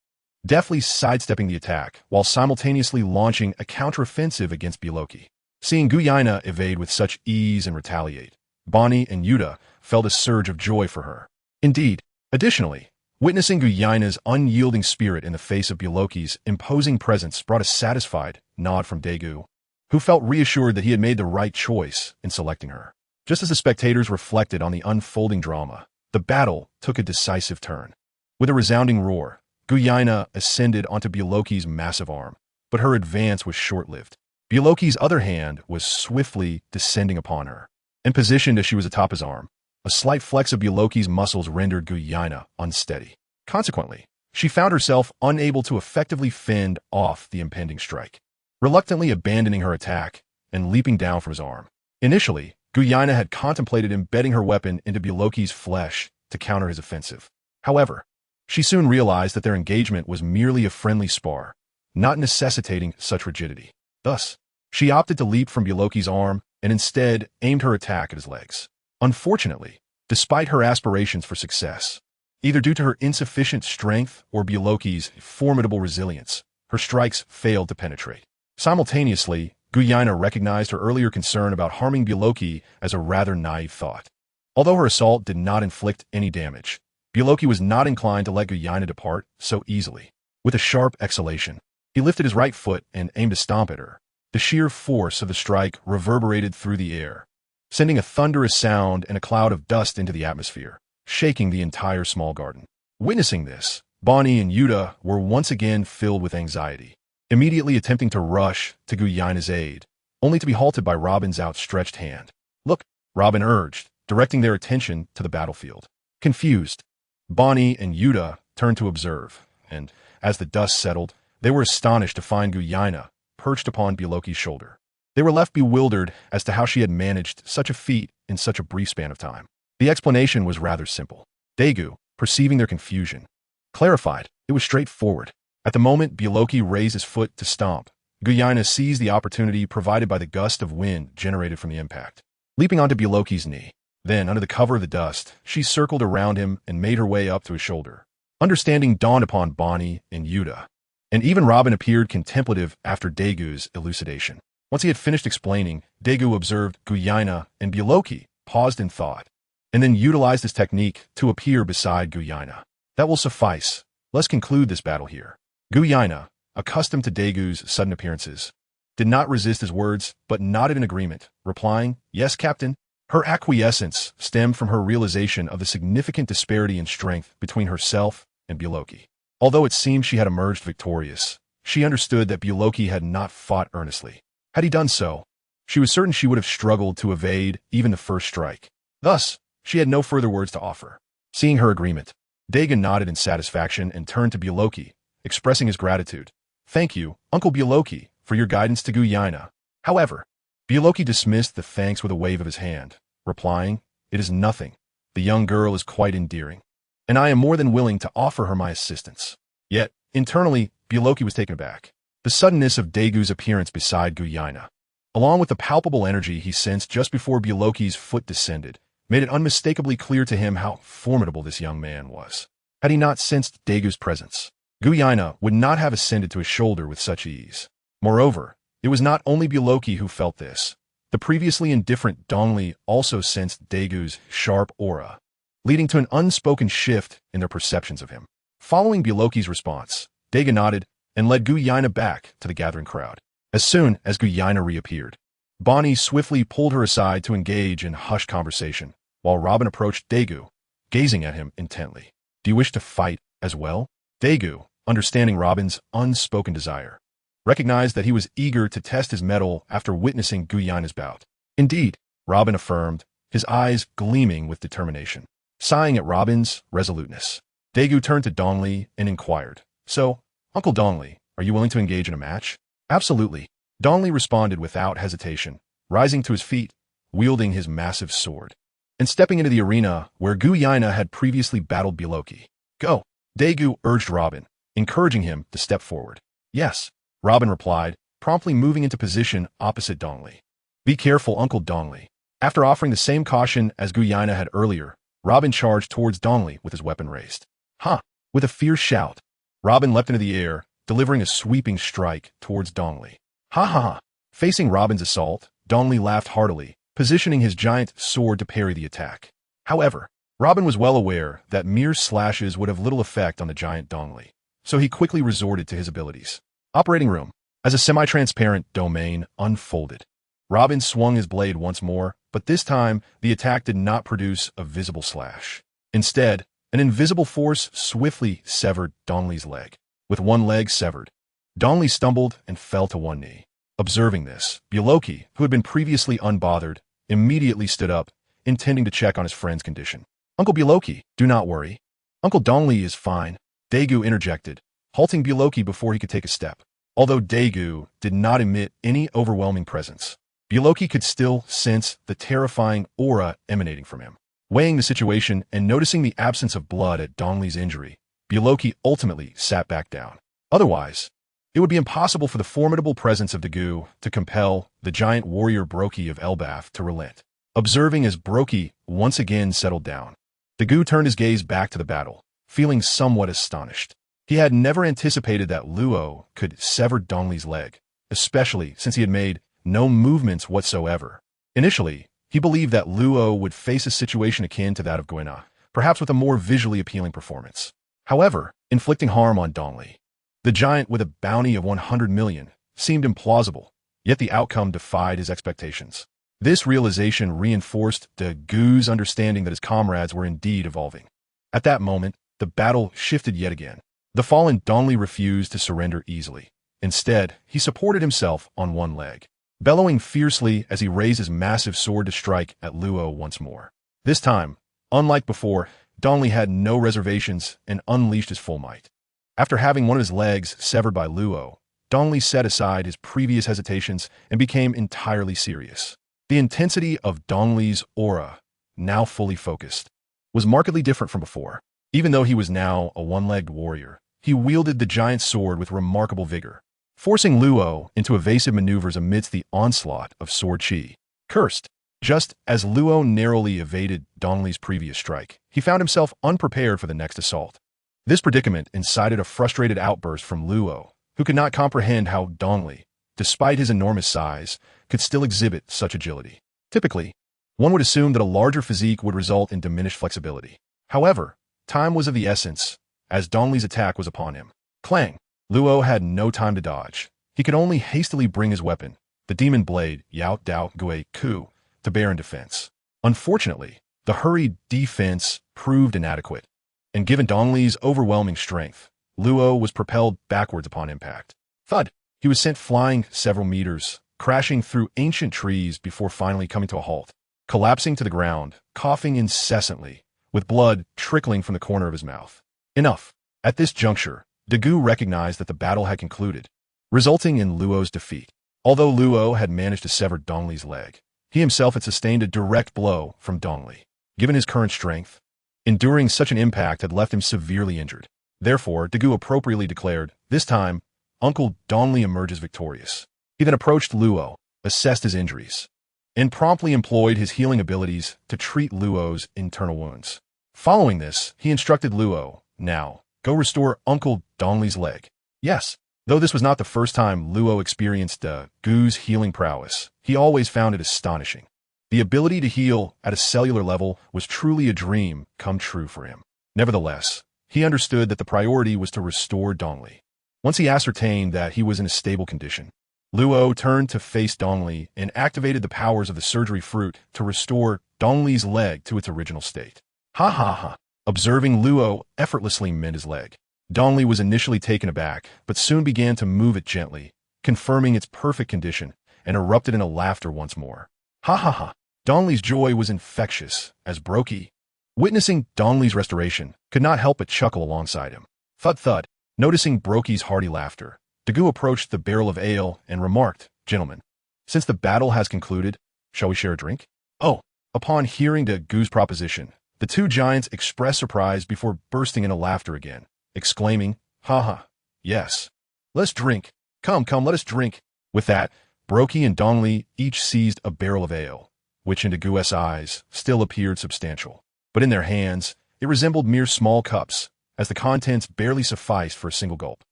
[SPEAKER 1] deftly sidestepping the attack while simultaneously launching a counteroffensive against Biloki. Seeing Guyina evade with such ease and retaliate, Bonnie and Yuta felt a surge of joy for her. Indeed, additionally, witnessing Guyina's unyielding spirit in the face of Biloki's imposing presence brought a satisfied nod from Daegu, who felt reassured that he had made the right choice in selecting her. Just as the spectators reflected on the unfolding drama, the battle took a decisive turn. With a resounding roar, Guyina ascended onto Biloki's massive arm, but her advance was short-lived. Biloki's other hand was swiftly descending upon her, and positioned as she was atop his arm. A slight flex of Biloki's muscles rendered Guyina unsteady. Consequently, she found herself unable to effectively fend off the impending strike, reluctantly abandoning her attack and leaping down from his arm. Initially, Guyina had contemplated embedding her weapon into Biloki's flesh to counter his offensive. However, she soon realized that their engagement was merely a friendly spar, not necessitating such rigidity. Thus, she opted to leap from Biloki's arm and instead aimed her attack at his legs. Unfortunately, despite her aspirations for success, either due to her insufficient strength or Biloki's formidable resilience, her strikes failed to penetrate. Simultaneously, Guyina recognized her earlier concern about harming Biloki as a rather naive thought. Although her assault did not inflict any damage, Biloki was not inclined to let Guyina depart so easily. With a sharp exhalation, he lifted his right foot and aimed to stomp at her. The sheer force of the strike reverberated through the air, sending a thunderous sound and a cloud of dust into the atmosphere, shaking the entire small garden. Witnessing this, Bonnie and Yuta were once again filled with anxiety, immediately attempting to rush to Guyina's aid, only to be halted by Robin's outstretched hand. Look, Robin urged, directing their attention to the battlefield. Confused, Bonnie and Yuta turned to observe, and, as the dust settled, they were astonished to find Guyina perched upon Biloki's shoulder. They were left bewildered as to how she had managed such a feat in such a brief span of time. The explanation was rather simple. Daegu, perceiving their confusion, clarified it was straightforward. At the moment Biloki raised his foot to stomp, Guyina seized the opportunity provided by the gust of wind generated from the impact, leaping onto Biloki's knee. Then, under the cover of the dust, she circled around him and made her way up to his shoulder. Understanding dawned upon Bonnie and Yuta, and even Robin appeared contemplative after Daegu's elucidation. Once he had finished explaining, Daegu observed Guyina and Biloki paused in thought, and then utilized this technique to appear beside Guyina. That will suffice. Let's conclude this battle here. Guyina, accustomed to Daegu's sudden appearances, did not resist his words, but nodded in agreement, replying, "Yes, Captain." Her acquiescence stemmed from her realization of the significant disparity in strength between herself and Biloki. Although it seemed she had emerged victorious, she understood that Biloki had not fought earnestly. Had he done so, she was certain she would have struggled to evade even the first strike. Thus, she had no further words to offer. Seeing her agreement, Dagon nodded in satisfaction and turned to Biloki, expressing his gratitude. "Thank you, Uncle Biloki, for your guidance to Guyina. However, Bioloki dismissed the thanks with a wave of his hand, replying, "It is nothing. The young girl is quite endearing, and I am more than willing to offer her my assistance." Yet, internally, Bioloki was taken aback. The suddenness of Daegu's appearance beside Guyana, along with the palpable energy he sensed just before Bioloki's foot descended, made it unmistakably clear to him how formidable this young man was. Had he not sensed Daegu's presence, Guyana would not have ascended to his shoulder with such ease. Moreover, it was not only Bioloki who felt this. The previously indifferent Dongli also sensed Daegu's sharp aura, leading to an unspoken shift in their perceptions of him. Following Bioloki's response, Daegu nodded and led Guyana back to the gathering crowd. As soon as Guyana reappeared, Bonnie swiftly pulled her aside to engage in hushed conversation, while Robin approached Daegu, gazing at him intently. "Do you wish to fight as well?" Daegu, understanding Robin's unspoken desire, recognized that he was eager to test his mettle after witnessing Guyana's bout. "Indeed," Robin affirmed, his eyes gleaming with determination. Sighing at Robin's resoluteness, Daegu turned to Dongli and inquired, "So, Uncle Dongli, are you willing to engage in a match?" "Absolutely," Dongli responded without hesitation, rising to his feet, wielding his massive sword, and stepping into the arena where Guyana had previously battled Bioloki. "Go," Daegu urged Robin, encouraging him to step forward. "Yes," Robin replied, promptly moving into position opposite Dongli. "Be careful, Uncle Dongli." After offering the same caution as Guyana had earlier, Robin charged towards Dongli with his weapon raised. "Ha!" With a fierce shout, Robin leapt into the air, delivering a sweeping strike towards Dongli. "Ha ha ha!" Facing Robin's assault, Dongli laughed heartily, positioning his giant sword to parry the attack. However, Robin was well aware that mere slashes would have little effect on the giant Dongli, so he quickly resorted to his abilities. Operating room. As a semi-transparent domain unfolded, Robin swung his blade once more, but this time the attack did not produce a visible slash. Instead, an invisible force swiftly severed Dongli's leg. With one leg severed, Dongli stumbled and fell to one knee. Observing this, Bioloki, who had been previously unbothered, immediately stood up, intending to check on his friend's condition. "Uncle Bioloki, do not worry. Uncle Dongli is fine," Daegu interjected, halting Bioloki before he could take a step. Although Daegu did not emit any overwhelming presence, Bioloki could still sense the terrifying aura emanating from him. Weighing the situation and noticing the absence of blood at Dongli's injury, Bioloki ultimately sat back down. Otherwise, it would be impossible for the formidable presence of Daegu to compel the giant warrior Brokey of Elbaf to relent. Observing as Brokey once again settled down, Daegu turned his gaze back to the battle, feeling somewhat astonished. He had never anticipated that Luo could sever Dongli's leg, especially since he had made no movements whatsoever. Initially, he believed that Luo would face a situation akin to that of Guina, perhaps with a more visually appealing performance. However, inflicting harm on Dongli, the giant with a bounty of 100 million, seemed implausible, yet the outcome defied his expectations. This realization reinforced Daegu's understanding that his comrades were indeed evolving. At that moment, the battle shifted yet again. The fallen Dongli refused to surrender easily. Instead, he supported himself on one leg, bellowing fiercely as he raised his massive sword to strike at Luo once more. This time, unlike before, Dongli had no reservations and unleashed his full might. After having one of his legs severed by Luo, Dongli set aside his previous hesitations and became entirely serious. The intensity of Dongli's aura, now fully focused, was markedly different from before. Even though he was now a one-legged warrior, he wielded the giant sword with remarkable vigor, forcing Luo into evasive maneuvers amidst the onslaught of sword chi. Cursed! Just as Luo narrowly evaded Dongli's previous strike, he found himself unprepared for the next assault. This predicament incited a frustrated outburst from Luo, who could not comprehend how Dongli, despite his enormous size, could still exhibit such agility. Typically, one would assume that a larger physique would result in diminished flexibility. However, time was of the essence, as Dongli's attack was upon him. Clang! Luo had no time to dodge. He could only hastily bring his weapon, the demon blade Yao Dao Gui Ku, to bear in defense. Unfortunately, the hurried defense proved inadequate, and given Dongli's overwhelming strength, Luo was propelled backwards upon impact. Thud! He was sent flying several meters, crashing through ancient trees before finally coming to a halt, collapsing to the ground, coughing incessantly, with blood trickling from the corner of his mouth. Enough. At this juncture, Daegu recognized that the battle had concluded, resulting in Luo's defeat. Although Luo had managed to sever Dongli's leg, he himself had sustained a direct blow from Dongli. Given his current strength, enduring such an impact had left him severely injured. Therefore, Dagu appropriately declared, this time, Uncle Dongli emerges victorious. He then approached Luo, assessed his injuries, and promptly employed his healing abilities to treat Luo's internal wounds. Following this, he instructed Luo, now, go restore Uncle Dongli's leg. Yes, though this was not the first time Luo experienced Gu's healing prowess, he always found it astonishing. The ability to heal at a cellular level was truly a dream come true for him. Nevertheless, he understood that the priority was to restore Dongli. Once he ascertained that he was in a stable condition, Luo turned to face Dongli and activated the powers of the surgery fruit to restore Dongli's leg to its original state. Ha ha ha. Observing Luo effortlessly mend his leg, Dongli was initially taken aback, but soon began to move it gently, confirming its perfect condition, and erupted in a laughter once more. Ha ha ha. Dongli's joy was infectious, as Brokey, witnessing Dongli's restoration, could not help but chuckle alongside him. Thud thud. Noticing Brokey's hearty laughter, Dagu approached the barrel of ale and remarked, gentlemen, since the battle has concluded, shall we share a drink? Oh, upon hearing Dagu's proposition, the two giants expressed surprise before bursting into laughter again, exclaiming, ha ha, yes. Let's drink. Come, let us drink. With that, Brokey and Dongli each seized a barrel of ale, which in Dagu's eyes still appeared substantial. But in their hands, it resembled mere small cups, as the contents barely sufficed for a single gulp.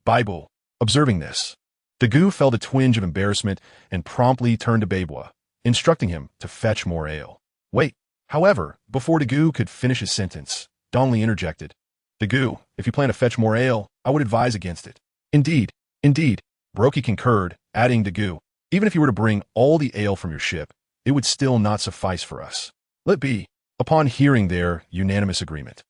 [SPEAKER 1] Bible. Observing this, Dagu felt a twinge of embarrassment and promptly turned to Babwa, instructing him to fetch more ale. Wait. However, before Dagu could finish his sentence, Dongli interjected. Dagu, if you plan to fetch more ale, I would advise against it. Indeed. Brokey concurred, adding Dagu, even if you were to bring all the ale from your ship, it would still not suffice for us. Let be. Upon hearing their unanimous agreement,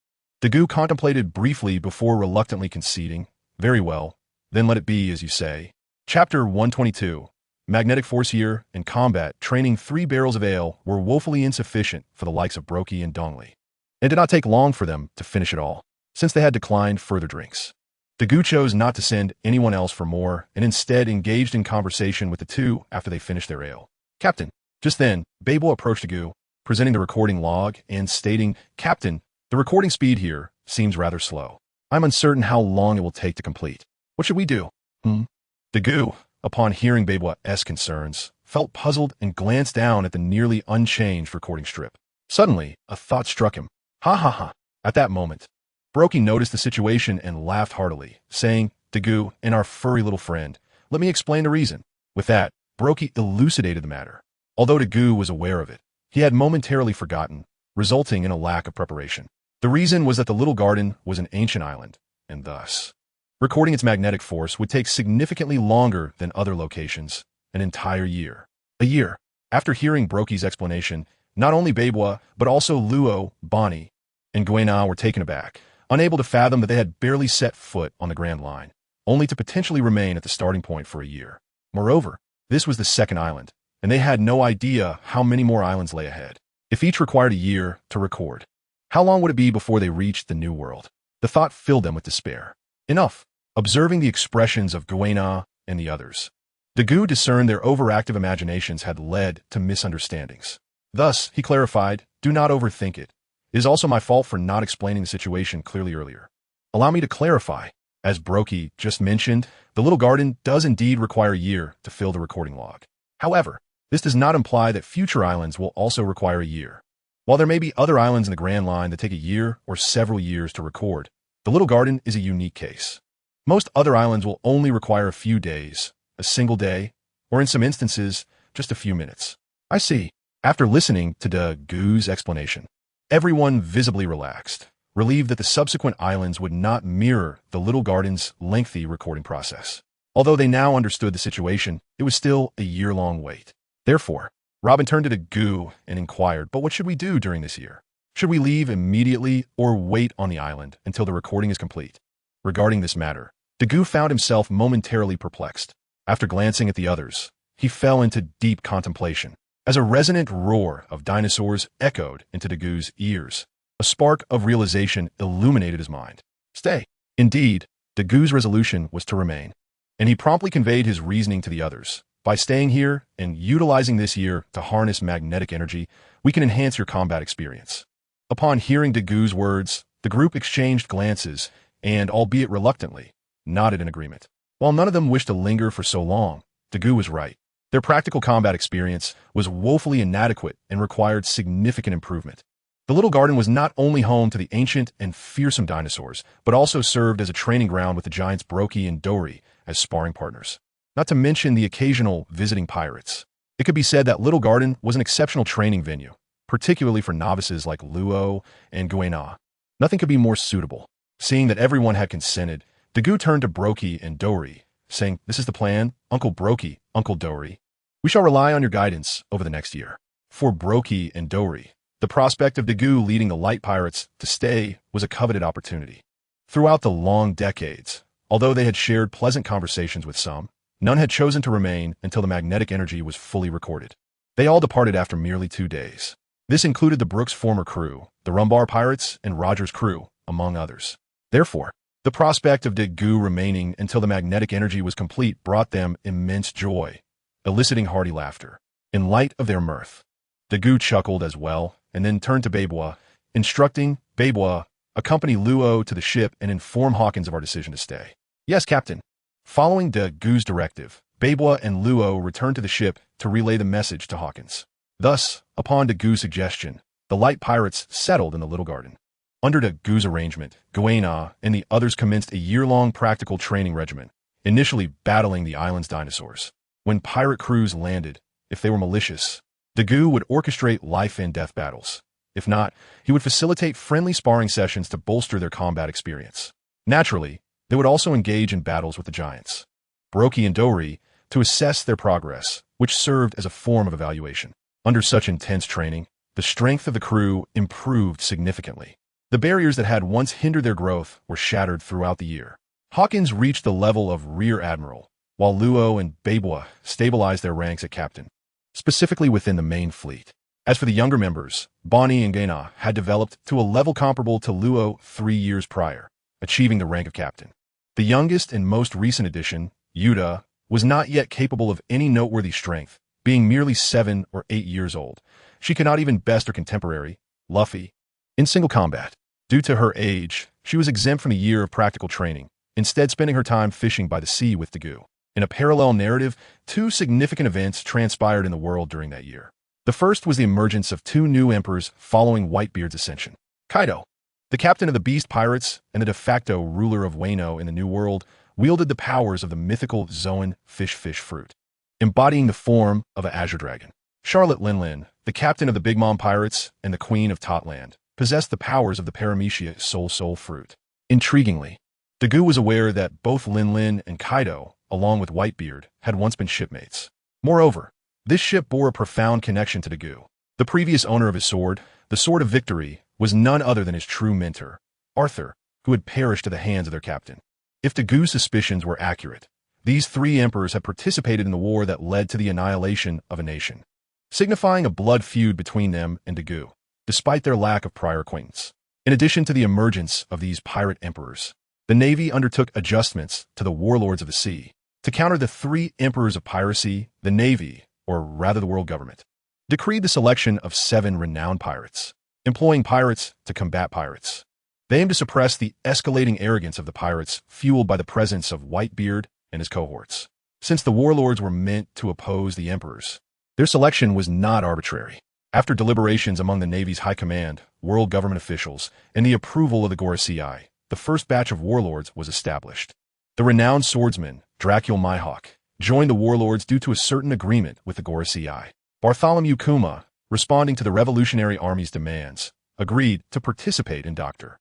[SPEAKER 1] Dagu contemplated briefly before reluctantly conceding, very well, then let it be as you say. Chapter 122. Magnetic force here in combat training 3 barrels of ale were woefully insufficient for the likes of Brokey and Dongli. It did not take long for them to finish it all, since they had declined further drinks. Dagu chose not to send anyone else for more and instead engaged in conversation with the two after they finished their ale. Captain. Just then, Babel approached Dagu, presenting the recording log and stating, Captain, the recording speed here seems rather slow. I'm uncertain how long it will take to complete. What should we do? Dagu, upon hearing Babwa's concerns, felt puzzled and glanced down at the nearly unchanged recording strip. Suddenly, a thought struck him. Ha ha ha. At that moment, Brokey noticed the situation and laughed heartily, saying, Dagu and our furry little friend, let me explain the reason. With that, Brokey elucidated the matter. Although Dagu was aware of it, he had momentarily forgotten, resulting in a lack of preparation. The reason was that the little garden was an ancient island, and thus, recording its magnetic force would take significantly longer than other locations, an entire year. A year. After hearing Brokey's explanation, not only Babwa, but also Luo, Bonnie, and Guena were taken aback, unable to fathom that they had barely set foot on the Grand Line, only to potentially remain at the starting point for a year. Moreover, this was the second island, and they had no idea how many more islands lay ahead. If each required a year to record, how long would it be before they reached the new world? The thought filled them with despair. Enough. Observing the expressions of Guena and the others, Dagu discerned their overactive imaginations had led to misunderstandings. Thus, he clarified, do not overthink it. It is also my fault for not explaining the situation clearly earlier. Allow me to clarify. As Brokey just mentioned, the little garden does indeed require a year to fill the recording log. However, this does not imply that future islands will also require a year. While there may be other islands in the Grand Line that take a year or several years to record, the little garden is a unique case. Most other islands will only require a few days, a single day, or in some instances, just a few minutes. I see. After listening to Dagu's explanation, everyone visibly relaxed, relieved that the subsequent islands would not mirror the little garden's lengthy recording process. Although they now understood the situation, it was still a year-long wait. Therefore, Robin turned to Dagu and inquired, but what should we do during this year? Should we leave immediately or wait on the island until the recording is complete? Regarding this matter, Dagu found himself momentarily perplexed. After glancing at the others, he fell into deep contemplation. As a resonant roar of dinosaurs echoed into Dagu's ears, a spark of realization illuminated his mind. Stay. Indeed, Dagu's resolution was to remain, and he promptly conveyed his reasoning to the others, By staying here and utilizing this year to harness magnetic energy, we can enhance your combat experience." Upon hearing Dagu's words, the group exchanged glances and, albeit reluctantly, nodded in agreement. While none of them wished to linger for so long, Dagu was right. Their practical combat experience was woefully inadequate and required significant improvement. The little garden was not only home to the ancient and fearsome dinosaurs, but also served as a training ground with the giants Brokey and Dory as sparring partners. Not to mention the occasional visiting pirates. It could be said that Little Garden was an exceptional training venue, particularly for novices like Luo and Guena. Nothing could be more suitable. Seeing that everyone had consented, Dagu turned to Brokey and Dory, saying, "This is the plan, Uncle Brokey, Uncle Dory. We shall rely on your guidance over the next year." For Brokey and Dory, the prospect of Dagu leading the light pirates to stay was a coveted opportunity. Throughout the long decades, although they had shared pleasant conversations with some, none had chosen to remain until the magnetic energy was fully recorded. They all departed after merely 2 days. This included the Brooks' former crew, the Rumbar pirates, and Roger's crew, among others. Therefore, the prospect of Dagu remaining until the magnetic energy was complete brought them immense joy, eliciting hearty laughter. In light of their mirth, Dagu chuckled as well, and then turned to Bebois, instructing Bebois, "Accompany Luo to the ship and inform Hawkins of our decision to stay." "Yes, Captain." Following Dagu's directive, Bebois and Luo returned to the ship to relay the message to Hawkins. Thus, upon Dagu's suggestion, the light pirates settled in the Little Garden. Under Dagu's arrangement, Guena and the others commenced a year-long practical training regimen, initially battling the island's dinosaurs. When pirate crews landed, if they were malicious, Dagu would orchestrate life and death battles. If not, he would facilitate friendly sparring sessions to bolster their combat experience. Naturally, they would also engage in battles with the giants, Brokey and Dory, to assess their progress, which served as a form of evaluation. Under such intense training, the strength of the crew improved significantly. The barriers that had once hindered their growth were shattered throughout the year. Hawkins reached the level of Rear Admiral, while Luo and Bebois stabilized their ranks at Captain, specifically within the main fleet. As for the younger members, Bonnie and Guena had developed to a level comparable to Luo 3 years prior, achieving the rank of Captain. The youngest and most recent addition, Yuta, was not yet capable of any noteworthy strength, being merely 7 or 8 years old. She could not even best her contemporary, Luffy, in single combat. Due to her age, she was exempt from a year of practical training, instead spending her time fishing by the sea with Dagu. In a parallel narrative, 2 significant events transpired in the world during that year. The first was the emergence of 2 new emperors following Whitebeard's ascension. Kaido, the captain of the Beast Pirates and the de facto ruler of Wano in the New World, wielded the powers of the mythical Zoan fish fruit, embodying the form of an azure dragon. Charlotte Linlin, the captain of the Big Mom Pirates and the queen of Totland, possessed the powers of the Paramecia soul fruit. Intriguingly, Dagu was aware that both Linlin and Kaido, along with Whitebeard, had once been shipmates. Moreover, this ship bore a profound connection to Dagu. The previous owner of his sword, the Sword of Victory, was none other than his true mentor, Arthur, who had perished at the hands of their captain. If Dagu's suspicions were accurate, these 3 emperors had participated in the war that led to the annihilation of a nation, signifying a blood feud between them and Dagu, despite their lack of prior acquaintance. In addition to the emergence of these pirate emperors, the Navy undertook adjustments to the warlords of the sea. To counter the 3 emperors of piracy, the Navy, or rather the world government, decreed the selection of 7 renowned pirates, employing pirates to combat pirates. They aimed to suppress the escalating arrogance of the pirates fueled by the presence of Whitebeard and his cohorts. Since the warlords were meant to oppose the emperors, their selection was not arbitrary. After deliberations among the Navy's high command, world government officials, and the approval of the Gorosei, the first batch of warlords was established. The renowned swordsman, Dracul Mihawk, joined the warlords due to a certain agreement with the Gorosei. Bartholomew Kuma, responding to the Revolutionary Army's demands, agreed to participate in Dr.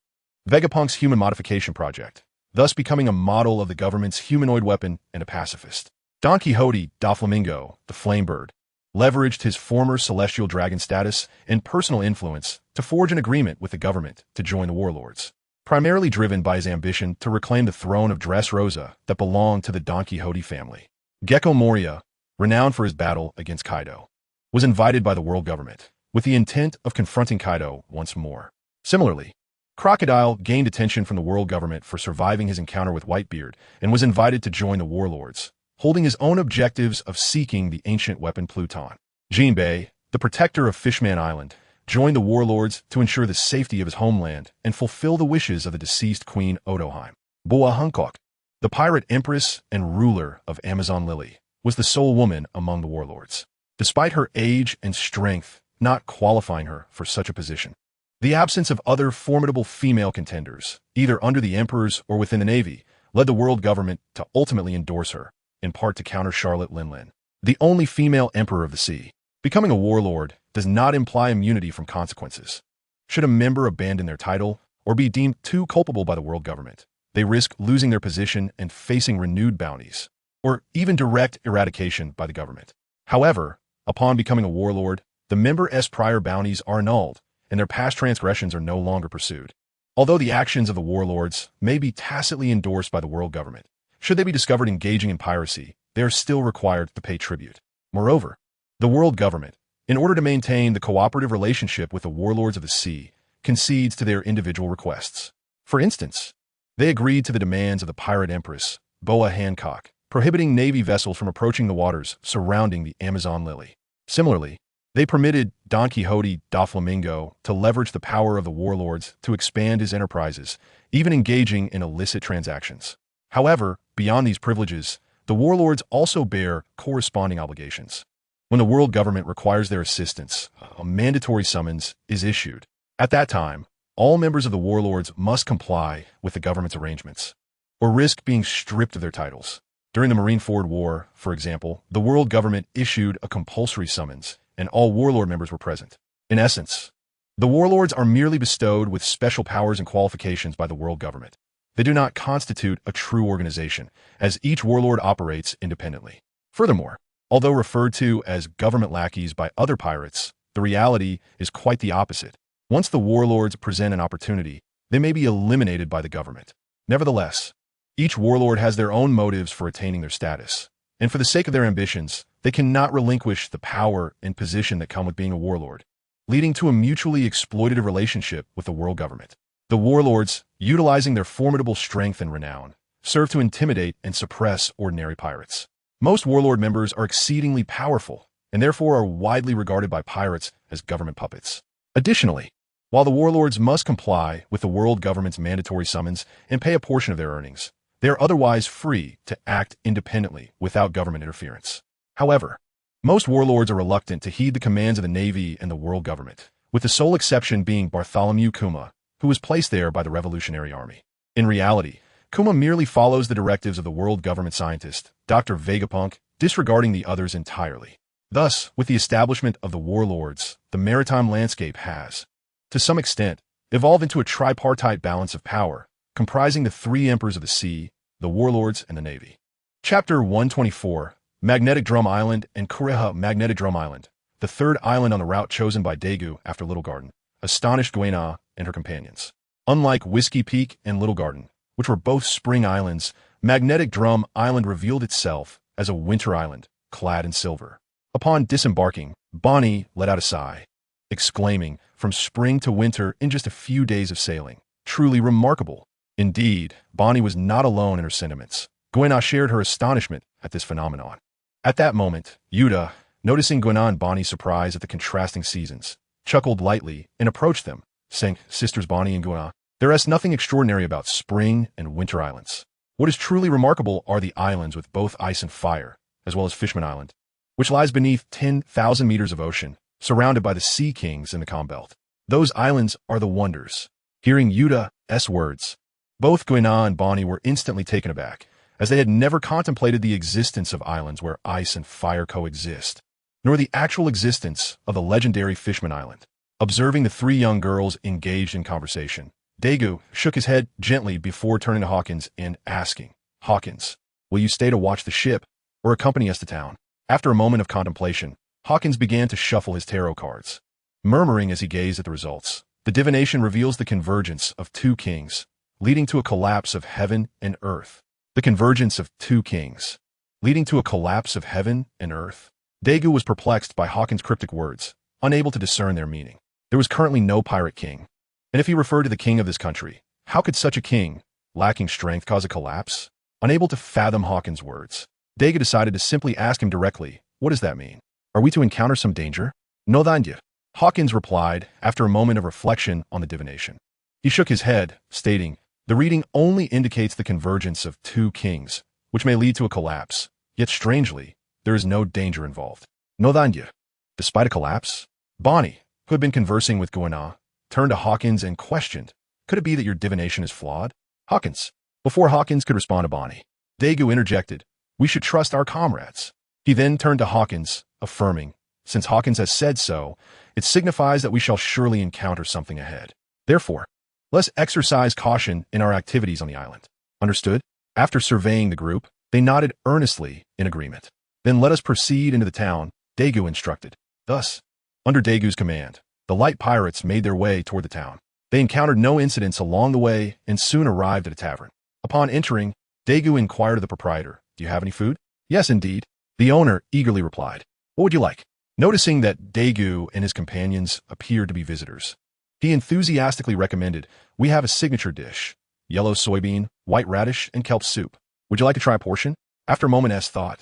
[SPEAKER 1] Vegapunk's human modification project, thus becoming a model of the government's humanoid weapon and a pacifist. Don Quixote Doflamingo, the Flamebird, leveraged his former celestial dragon status and personal influence to forge an agreement with the government to join the warlords, primarily driven by his ambition to reclaim the throne of Dressrosa that belonged to the Don Quixote family. Gecko Moria, renowned for his battle against Kaido, was invited by the world government with the intent of confronting Kaido once more. Similarly, Crocodile gained attention from the world government for surviving his encounter with Whitebeard and was invited to join the warlords, holding his own objectives of seeking the ancient weapon Pluton. Jinbei, the protector of Fishman Island, joined the warlords to ensure the safety of his homeland and fulfill the wishes of the deceased Queen Odoheim. Boa Hancock, the pirate empress and ruler of Amazon Lily, was the sole woman among the warlords, despite her age and strength not qualifying her for such a position. The absence of other formidable female contenders, either under the emperors or within the navy, led the world government to ultimately endorse her, in part to counter Charlotte Linlin, the only female emperor of the sea. Becoming a warlord does not imply immunity from consequences. Should a member abandon their title or be deemed too culpable by the world government, they risk losing their position and facing renewed bounties, or even direct eradication by the government. However, upon becoming a warlord, the member's prior bounties are annulled, and their past transgressions are no longer pursued. Although the actions of the warlords may be tacitly endorsed by the world government, should they be discovered engaging in piracy, they are still required to pay tribute. Moreover, the world government, in order to maintain the cooperative relationship with the warlords of the sea, concedes to their individual requests. For instance, they agreed to the demands of the pirate empress, Boa Hancock, prohibiting Navy vessels from approaching the waters surrounding the Amazon Lily. Similarly, they permitted Don Quixote da Flamingo to leverage the power of the warlords to expand his enterprises, even engaging in illicit transactions. However, beyond these privileges, the warlords also bear corresponding obligations. When the world government requires their assistance, a mandatory summons is issued. At that time, all members of the warlords must comply with the government's arrangements, or risk being stripped of their titles. During the Marineford War, for example, the world government issued a compulsory summons, and all warlord members were present. In essence, the warlords are merely bestowed with special powers and qualifications by the world government. They do not constitute a true organization, as each warlord operates independently. Furthermore, although referred to as government lackeys by other pirates, the reality is quite the opposite. Once the warlords present an opportunity, they may be eliminated by the government. Nevertheless, each warlord has their own motives for attaining their status, and for the sake of their ambitions, they cannot relinquish the power and position that come with being a warlord, leading to a mutually exploitative relationship with the world government. The warlords, utilizing their formidable strength and renown, serve to intimidate and suppress ordinary pirates. Most warlord members are exceedingly powerful, and therefore are widely regarded by pirates as government puppets. Additionally, while the warlords must comply with the world government's mandatory summons and pay a portion of their earnings, they are otherwise free to act independently without government interference. However, most warlords are reluctant to heed the commands of the Navy and the world government, with the sole exception being Bartholomew Kuma, who was placed there by the Revolutionary Army. In reality, Kuma merely follows the directives of the world government scientist, Dr. Vegapunk, disregarding the others entirely. Thus, with the establishment of the warlords, the maritime landscape has, to some extent, evolved into a tripartite balance of power, comprising the three emperors of the sea, the warlords, and the navy. Chapter 124, Magnetic Drum Island and Kureha Magnetic Drum Island, the third island on the route chosen by Daegu after Little Garden, astonished Gwenah and her companions. Unlike Whiskey Peak and Little Garden, which were both spring islands, Magnetic Drum Island revealed itself as a winter island, clad in silver. Upon disembarking, Bonnie let out a sigh, exclaiming, "From spring to winter in just a few days of sailing. Truly remarkable." Indeed, Bonnie was not alone in her sentiments. Gwenah shared her astonishment at this phenomenon. At that moment, Yuta, noticing Gwenah and Bonnie's surprise at the contrasting seasons, chuckled lightly and approached them, saying, "Sisters Bonnie and Gwenah, there is nothing extraordinary about spring and winter islands. What is truly remarkable are the islands with both ice and fire, as well as Fishman Island, which lies beneath 10,000 meters of ocean, surrounded by the Sea Kings in the calm belt. Those islands are the wonders." Hearing Yuta's words, both Gwenah and Bonnie were instantly taken aback, as they had never contemplated the existence of islands where ice and fire coexist, nor the actual existence of the legendary Fishman Island. Observing the three young girls engaged in conversation, Daegu shook his head gently before turning to Hawkins and asking, "Hawkins, will you stay to watch the ship, or accompany us to town?" After a moment of contemplation, Hawkins began to shuffle his tarot cards, murmuring as he gazed at the results. The divination reveals the convergence of two kings, leading to a collapse of heaven and earth. The convergence of two kings, leading to a collapse of heaven and earth. Daegu was perplexed by Hawkins' cryptic words, unable to discern their meaning. There was currently no pirate king, and if he referred to the king of this country, how could such a king, lacking strength, cause a collapse? Unable to fathom Hawkins' words, Daegu decided to simply ask him directly, "What does that mean? Are we to encounter some danger?" "No danger," Hawkins replied after a moment of reflection on the divination. He shook his head, stating, "The reading only indicates the convergence of two kings, which may lead to a collapse. Yet strangely, there is no danger involved." "No danger." Despite a collapse? Bonnie, who had been conversing with Goina, turned to Hawkins and questioned, "Could it be that your divination is flawed?" "Hawkins." Before Hawkins could respond to Bonnie, Daegu interjected, "We should trust our comrades." He then turned to Hawkins, affirming, "Since Hawkins has said so, it signifies that we shall surely encounter something ahead. Therefore, let's exercise caution in our activities on the island." "Understood?" After surveying the group, they nodded earnestly in agreement. "Then let us proceed into the town," Daegu instructed. Thus, under Daegu's command, the light pirates made their way toward the town. They encountered no incidents along the way and soon arrived at a tavern. Upon entering, Daegu inquired of the proprietor, "Do you have any food?" "Yes, indeed." The owner eagerly replied, "What would you like?" Noticing that Daegu and his companions appeared to be visitors, he enthusiastically recommended, "We have a signature dish, yellow soybean, white radish, and kelp soup. Would you like to try a portion?" After a moment's thought,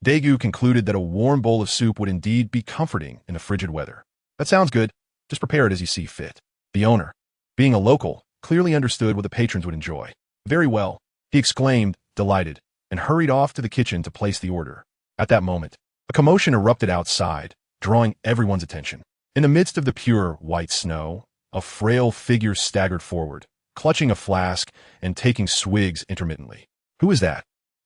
[SPEAKER 1] Daegu concluded that a warm bowl of soup would indeed be comforting in the frigid weather. "That sounds good. Just prepare it as you see fit." The owner, being a local, clearly understood what the patrons would enjoy. "Very well," he exclaimed, delighted, and hurried off to the kitchen to place the order. At that moment, a commotion erupted outside, drawing everyone's attention. In the midst of the pure, white snow, a frail figure staggered forward, clutching a flask and taking swigs intermittently. "Who is that?"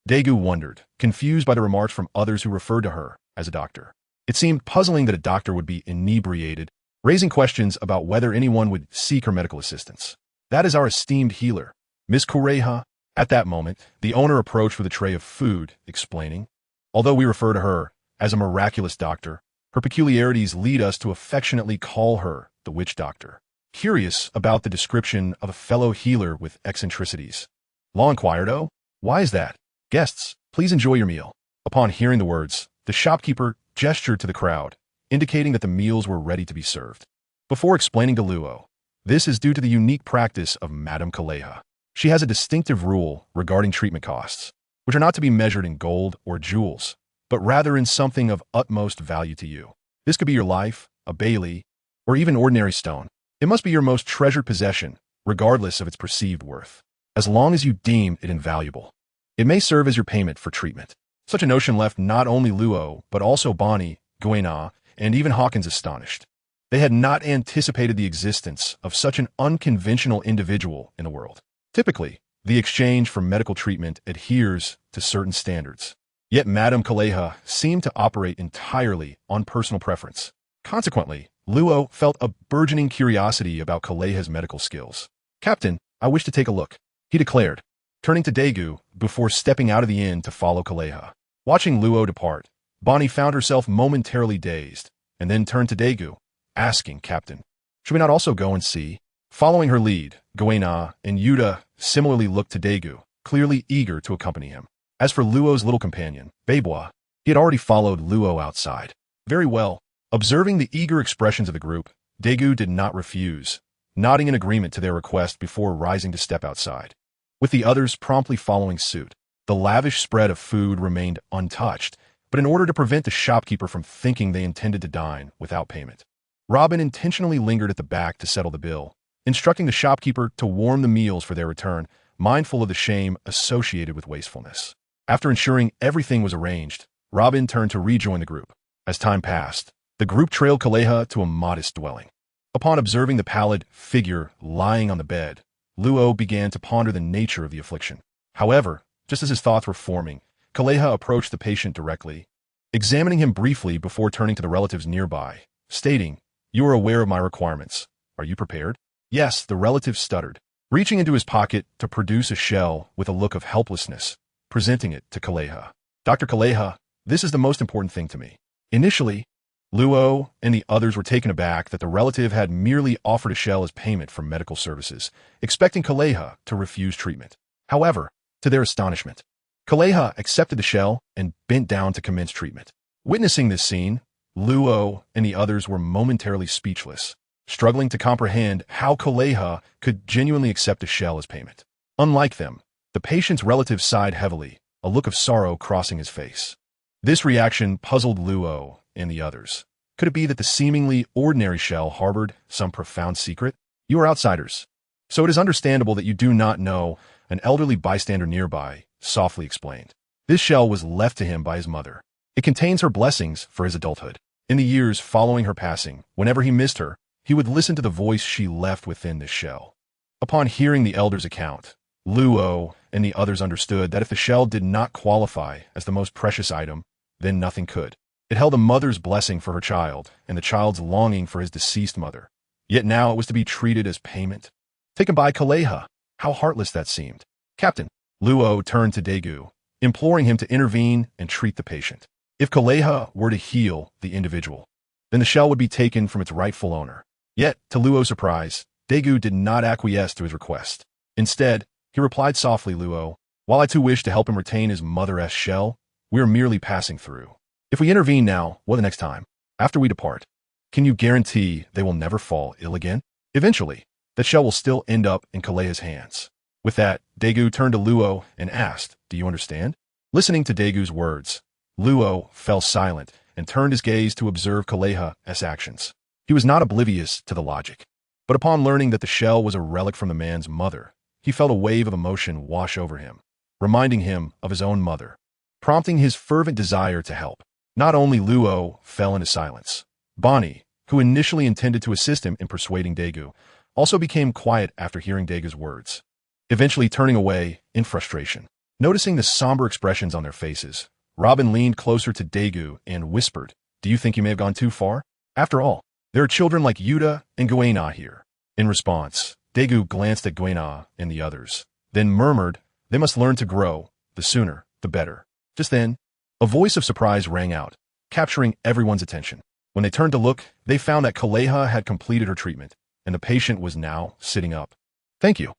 [SPEAKER 1] Daegu wondered, confused by the remarks from others who referred to her as a doctor. It seemed puzzling that a doctor would be inebriated, raising questions about whether anyone would seek her medical assistance. "That is our esteemed healer, Miss Kureha." At that moment, the owner approached with a tray of food, explaining, "Although we refer to her as a miraculous doctor, her peculiarities lead us to affectionately call her the witch doctor." Curious about the description of a fellow healer with eccentricities, Law inquired, "Oh, why is that? Guests, please enjoy your meal." Upon hearing the words, the shopkeeper gestured to the crowd, indicating that the meals were ready to be served. Before explaining to Luo, this is due to the unique practice of Madame Kaleha. She has a distinctive rule regarding treatment costs, which are not to be measured in gold or jewels, but rather in something of utmost value to you. This could be your life, a bailey, or even ordinary stone. It must be your most treasured possession, regardless of its perceived worth, as long as you deem it invaluable. It may serve as your payment for treatment. Such a notion left not only Luo, but also Bonnie, Guena, and even Hawkins astonished. They had not anticipated the existence of such an unconventional individual in the world. Typically, the exchange for medical treatment adheres to certain standards. Yet Madame Kaleha seemed to operate entirely on personal preference. Consequently, Luo felt a burgeoning curiosity about Kaleha's medical skills. "Captain, I wish to take a look," he declared, turning to Daegu before stepping out of the inn to follow Kaleha. Watching Luo depart, Bonnie found herself momentarily dazed, and then turned to Daegu, asking, "Captain, should we not also go and see?" Following her lead, Goena and Yuta similarly looked to Daegu, clearly eager to accompany him. As for Luo's little companion, Beibois, he had already followed Luo outside. Very well. Observing the eager expressions of the group, Daegu did not refuse, nodding in agreement to their request before rising to step outside. With the others promptly following suit, the lavish spread of food remained untouched, but in order to prevent the shopkeeper from thinking they intended to dine without payment, Robin intentionally lingered at the back to settle the bill, instructing the shopkeeper to warm the meals for their return, mindful of the shame associated with wastefulness. After ensuring everything was arranged, Robin turned to rejoin the group. As time passed, the group trailed Kaleha to a modest dwelling. Upon observing the pallid figure lying on the bed, Luo began to ponder the nature of the affliction. However, just as his thoughts were forming, Kaleha approached the patient directly, examining him briefly before turning to the relatives nearby, stating, "You are aware of my requirements. Are you prepared?" "Yes," the relative stuttered, reaching into his pocket to produce a shell with a look of helplessness, presenting it to Kaleha. "Dr. Kaleha, this is the most important thing to me." Initially, Luo and the others were taken aback that the relative had merely offered a shell as payment for medical services, expecting Kaleha to refuse treatment. However, to their astonishment, Kaleha accepted the shell and bent down to commence treatment. Witnessing this scene, Luo and the others were momentarily speechless, struggling to comprehend how Kaleha could genuinely accept a shell as payment. Unlike them, the patient's relative sighed heavily, a look of sorrow crossing his face. This reaction puzzled Luo and the others. Could it be that the seemingly ordinary shell harbored some profound secret? You are outsiders, so it is understandable that you do not know, an elderly bystander nearby softly explained. This shell was left to him by his mother. It contains her blessings for his adulthood. In the years following her passing, whenever he missed her, he would listen to the voice she left within this shell. Upon hearing the elder's account, Luo and the others understood that if the shell did not qualify as the most precious item, then nothing could. It held a mother's blessing for her child and the child's longing for his deceased mother. Yet now it was to be treated as payment. Taken by Kaleha. How heartless that seemed. Captain, Luo turned to Daegu, imploring him to intervene and treat the patient. If Kaleha were to heal the individual, then the shell would be taken from its rightful owner. Yet, to Luo's surprise, Daegu did not acquiesce to his request. Instead, he replied softly, Luo, while I too wish to help him retain his mother-esque shell, we are merely passing through. If we intervene now, what the next time? After we depart, can you guarantee they will never fall ill again? Eventually, that shell will still end up in Kaleha's hands. With that, Daegu turned to Luo and asked, do you understand? Listening to Daegu's words, Luo fell silent and turned his gaze to observe Kaleha's actions. He was not oblivious to the logic, but upon learning that the shell was a relic from the man's mother, he felt a wave of emotion wash over him, reminding him of his own mother, prompting his fervent desire to help. Not only Luo fell into silence. Bonnie, who initially intended to assist him in persuading Daegu, also became quiet after hearing Daegu's words, eventually turning away in frustration. Noticing the somber expressions on their faces, Robin leaned closer to Daegu and whispered, do you think you may have gone too far? After all, there are children like Yuta and Guena here. In response, Daegu glanced at Guena and the others, then murmured, they must learn to grow, the sooner, the better. Just then, a voice of surprise rang out, capturing everyone's attention. When they turned to look, they found that Kaleha had completed her treatment, and the patient was now sitting up. Thank you,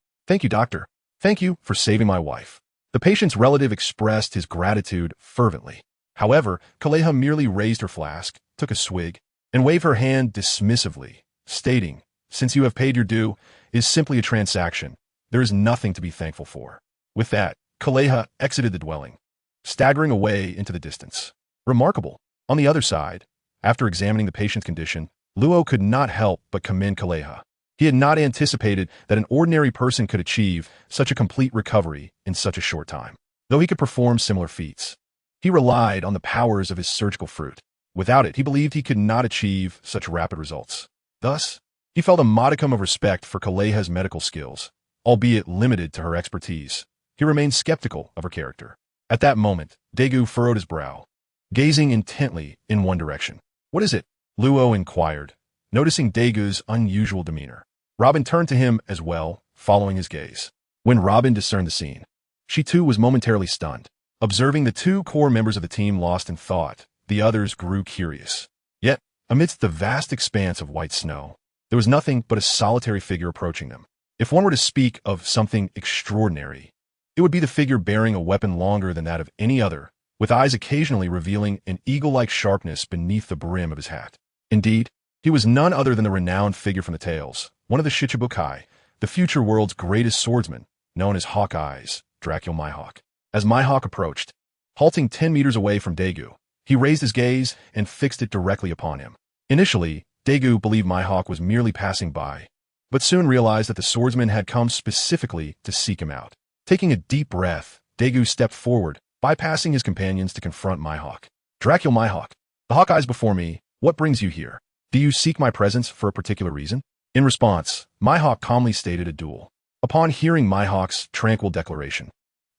[SPEAKER 1] doctor. Thank you for saving my wife. The patient's relative expressed his gratitude fervently. However, Kaleha merely raised her flask, took a swig, and waved her hand dismissively, stating, since you have paid your due, it is simply a transaction. There is nothing to be thankful for. With that, Kaleha exited the dwelling, staggering away into the distance. Remarkable. On the other side, after examining the patient's condition, Luo could not help but commend Kaleha. He had not anticipated that an ordinary person could achieve such a complete recovery in such a short time, though he could perform similar feats. He relied on the powers of his surgical fruit. Without it, he believed he could not achieve such rapid results. Thus, he felt a modicum of respect for Kaleha's medical skills, albeit limited to her expertise. He remained skeptical of her character. At that moment, Daegu furrowed his brow, gazing intently in one direction. What is it? Luo inquired, noticing Daegu's unusual demeanor. Robin turned to him as well, following his gaze. When Robin discerned the scene, she too was momentarily stunned. Observing the two core members of the team lost in thought, the others grew curious. Yet, amidst the vast expanse of white snow, there was nothing but a solitary figure approaching them. If one were to speak of something extraordinary, it would be the figure bearing a weapon longer than that of any other, with eyes occasionally revealing an eagle-like sharpness beneath the brim of his hat. Indeed, he was none other than the renowned figure from the tales, one of the Shichibukai, the future world's greatest swordsman, known as Hawkeye's Dracula Mihawk. As Mihawk approached, halting 10 meters away from Daegu, he raised his gaze and fixed it directly upon him. Initially, Daegu believed Mihawk was merely passing by, but soon realized that the swordsman had come specifically to seek him out. Taking a deep breath, Daegu stepped forward, bypassing his companions to confront Mihawk. Dracula Mihawk, the Hawkeyes before me, what brings you here? Do you seek my presence for a particular reason? In response, Mihawk calmly stated a duel. Upon hearing Mihawk's tranquil declaration,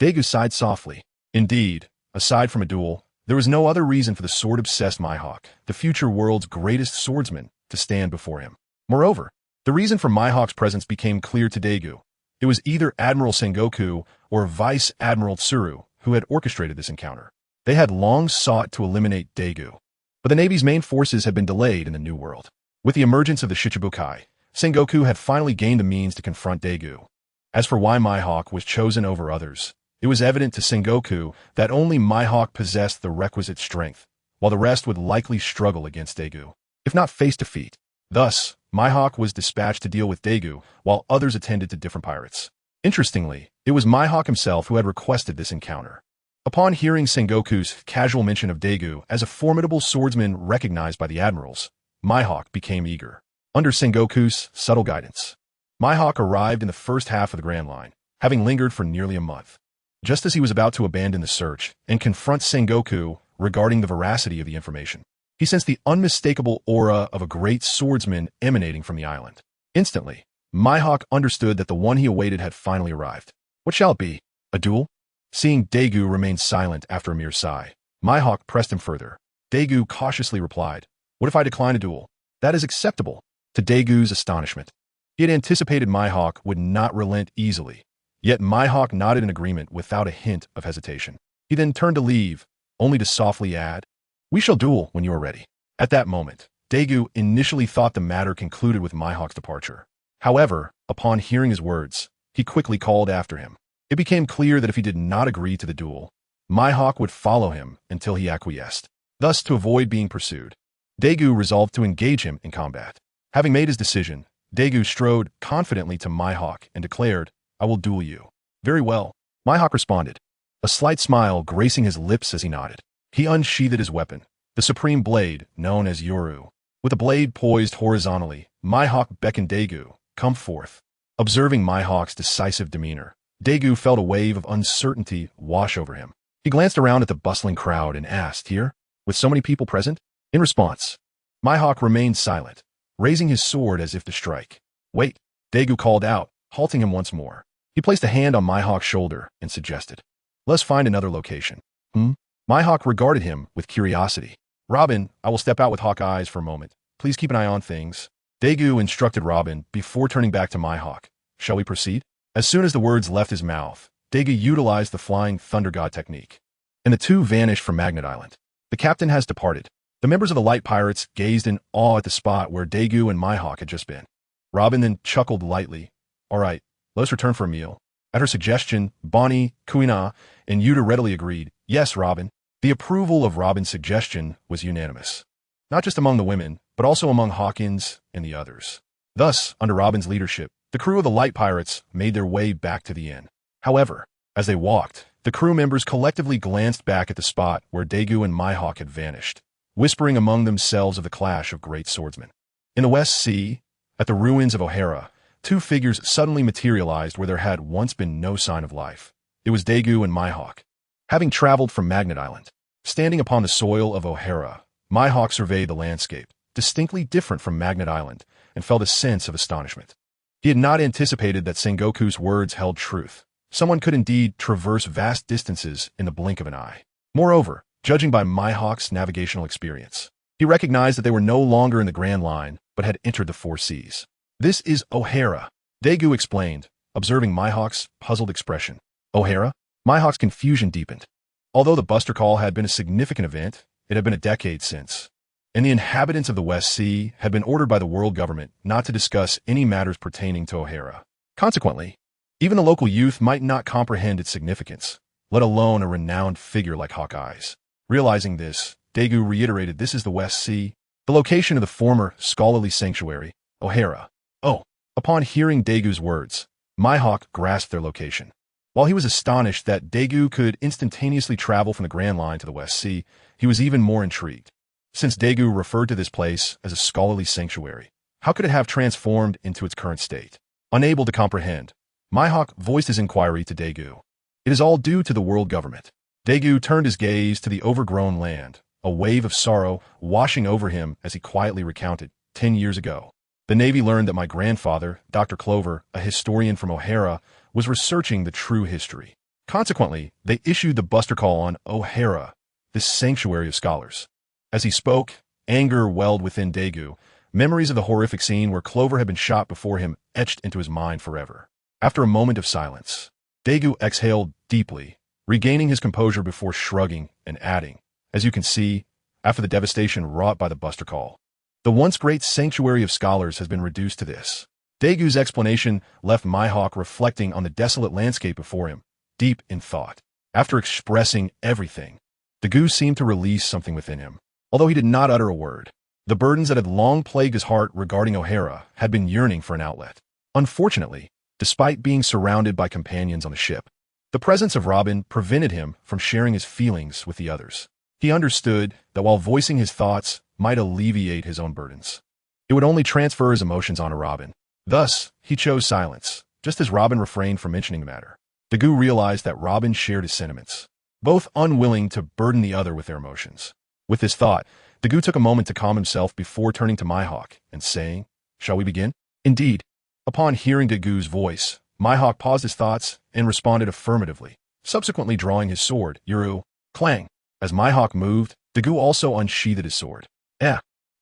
[SPEAKER 1] Daegu sighed softly. Indeed, aside from a duel, there was no other reason for the sword-obsessed Mihawk, the future world's greatest swordsman, to stand before him. Moreover, the reason for Mihawk's presence became clear to Daegu. It was either Admiral Sengoku or Vice Admiral Tsuru who had orchestrated this encounter. They had long sought to eliminate Daegu, but the Navy's main forces had been delayed in the New World. With the emergence of the Shichibukai, Sengoku had finally gained the means to confront Daegu. As for why Mihawk was chosen over others, it was evident to Sengoku that only Mihawk possessed the requisite strength, while the rest would likely struggle against Daegu, if not face defeat. Thus, Mihawk was dispatched to deal with Daegu, while others attended to different pirates. Interestingly, it was Mihawk himself who had requested this encounter. Upon hearing Sengoku's casual mention of Daegu as a formidable swordsman recognized by the admirals, Mihawk became eager. Under Sengoku's subtle guidance, Mihawk arrived in the first half of the Grand Line, having lingered for nearly a month. Just as he was about to abandon the search and confront Sengoku regarding the veracity of the information, he sensed the unmistakable aura of a great swordsman emanating from the island. Instantly, Mihawk understood that the one he awaited had finally arrived. What shall it be? A duel? Seeing Daegu remain silent after a mere sigh, Mihawk pressed him further. Daegu cautiously replied, "What if I decline a duel?" "That is acceptable." To Daegu's astonishment, he had anticipated Mihawk would not relent easily. Yet Mihawk nodded in agreement without a hint of hesitation. He then turned to leave, only to softly add, "We shall duel when you are ready." At that moment, Daegu initially thought the matter concluded with Mihawk's departure. However, upon hearing his words, he quickly called after him. It became clear that if he did not agree to the duel, Mihawk would follow him until he acquiesced. Thus, to avoid being pursued, Daegu resolved to engage him in combat. Having made his decision, Daegu strode confidently to Mihawk and declared, "I will duel you." "Very well," Mihawk responded, a slight smile gracing his lips as he nodded. He unsheathed his weapon, the supreme blade known as Yoru. With the blade poised horizontally, Mihawk beckoned Daegu, "Come forth." Observing Mihawk's decisive demeanor, Daegu felt a wave of uncertainty wash over him. He glanced around at the bustling crowd and asked, "Here, with so many people present?" In response, Mihawk remained silent, raising his sword as if to strike. "Wait," Daegu called out, halting him once more. He placed a hand on Mihawk's shoulder and suggested, "Let's find another location." Mihawk regarded him with curiosity. "Robin, I will step out with hawk eyes for a moment. Please keep an eye on things." Daegu instructed Robin before turning back to Mihawk. "Shall we proceed?" As soon as the words left his mouth, Daegu utilized the flying thunder god technique, and the two vanished from Magnet Island. The captain has departed. The members of the Light Pirates gazed in awe at the spot where Daegu and Mihawk had just been. Robin then chuckled lightly. "All right, let's return for a meal." At her suggestion, Bonnie, Kuina, and Yuta readily agreed. "Yes, Robin." The approval of Robin's suggestion was unanimous, not just among the women, but also among Hawkins and the others. Thus, under Robin's leadership, the crew of the Light Pirates made their way back to the inn. However, as they walked, the crew members collectively glanced back at the spot where Daegu and Mihawk had vanished, whispering among themselves of the clash of great swordsmen. In the West Sea, at the ruins of O'Hara, two figures suddenly materialized where there had once been no sign of life. It was Daegu and Mihawk. Having traveled from Magnet Island, standing upon the soil of O'Hara, Mihawk surveyed the landscape, distinctly different from Magnet Island, and felt a sense of astonishment. He had not anticipated that Sengoku's words held truth. Someone could indeed traverse vast distances in the blink of an eye. Moreover, judging by Mihawk's navigational experience, he recognized that they were no longer in the Grand Line, but had entered the Four Seas. "This is O'Hara," Daegu explained, observing Mihawk's puzzled expression. "O'Hara?" Mihawk's confusion deepened. Although the Buster Call had been a significant event, it had been a decade since, and the inhabitants of the West Sea had been ordered by the world government not to discuss any matters pertaining to O'Hara. Consequently, even the local youth might not comprehend its significance, let alone a renowned figure like Hawkeyes. Realizing this, Daegu reiterated, "This is the West Sea, the location of the former scholarly sanctuary, O'Hara." "Oh." Upon hearing Daegu's words, Mihawk grasped their location. While he was astonished that Daegu could instantaneously travel from the Grand Line to the West Sea, he was even more intrigued. Since Daegu referred to this place as a scholarly sanctuary, how could it have transformed into its current state? Unable to comprehend, Mihawk voiced his inquiry to Daegu. "It is all due to the world government." Daegu turned his gaze to the overgrown land, a wave of sorrow washing over him as he quietly recounted, 10 years ago, the Navy learned that my grandfather, Dr. Clover, a historian from O'Hara, was researching the true history. Consequently, they issued the Buster Call on O'Hara, this sanctuary of scholars. As he spoke, anger welled within Daegu. Memories of the horrific scene where Clover had been shot before him etched into his mind forever. After a moment of silence, Daegu exhaled deeply, regaining his composure before shrugging and adding, "As you can see, after the devastation wrought by the Buster Call, the once great sanctuary of scholars has been reduced to this." Daegu's explanation left Mihawk reflecting on the desolate landscape before him, deep in thought. After expressing everything, Daegu seemed to release something within him, although he did not utter a word. The burdens that had long plagued his heart regarding O'Hara had been yearning for an outlet. Unfortunately, despite being surrounded by companions on the ship, The presence of Robin prevented him from sharing his feelings with the others. He understood that while voicing his thoughts might alleviate his own burdens, it would only transfer his emotions onto Robin. Thus, he chose silence, just as Robin refrained from mentioning the matter. Dagu realized that Robin shared his sentiments, both unwilling to burden the other with their emotions. With this thought, Dagu took a moment to calm himself before turning to Mihawk and saying, "Shall we begin?" Indeed, upon hearing Dagu's voice, Mihawk paused his thoughts and responded affirmatively, subsequently drawing his sword, Yuru. Clang! As Mihawk moved, Dagu also unsheathed his sword.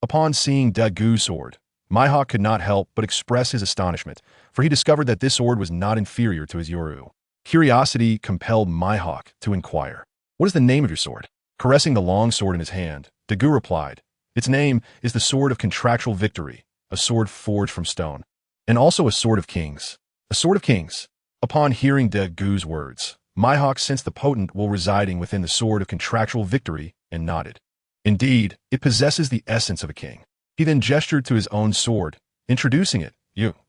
[SPEAKER 1] Upon seeing Dagu's sword, Mihawk could not help but express his astonishment, for he discovered that this sword was not inferior to his Yuru. Curiosity compelled Mihawk to inquire, "What is the name of your sword?" Caressing the long sword in his hand, Dagu replied, "Its name is the Sword of Contractual Victory, a sword forged from stone, and also a Sword of Kings." A Sword of Kings. Upon hearing Dagu's words, Mihawk sensed the potent will residing within the Sword of Contractual Victory and nodded. Indeed, it possesses the essence of a king. He then gestured to his own sword, introducing it,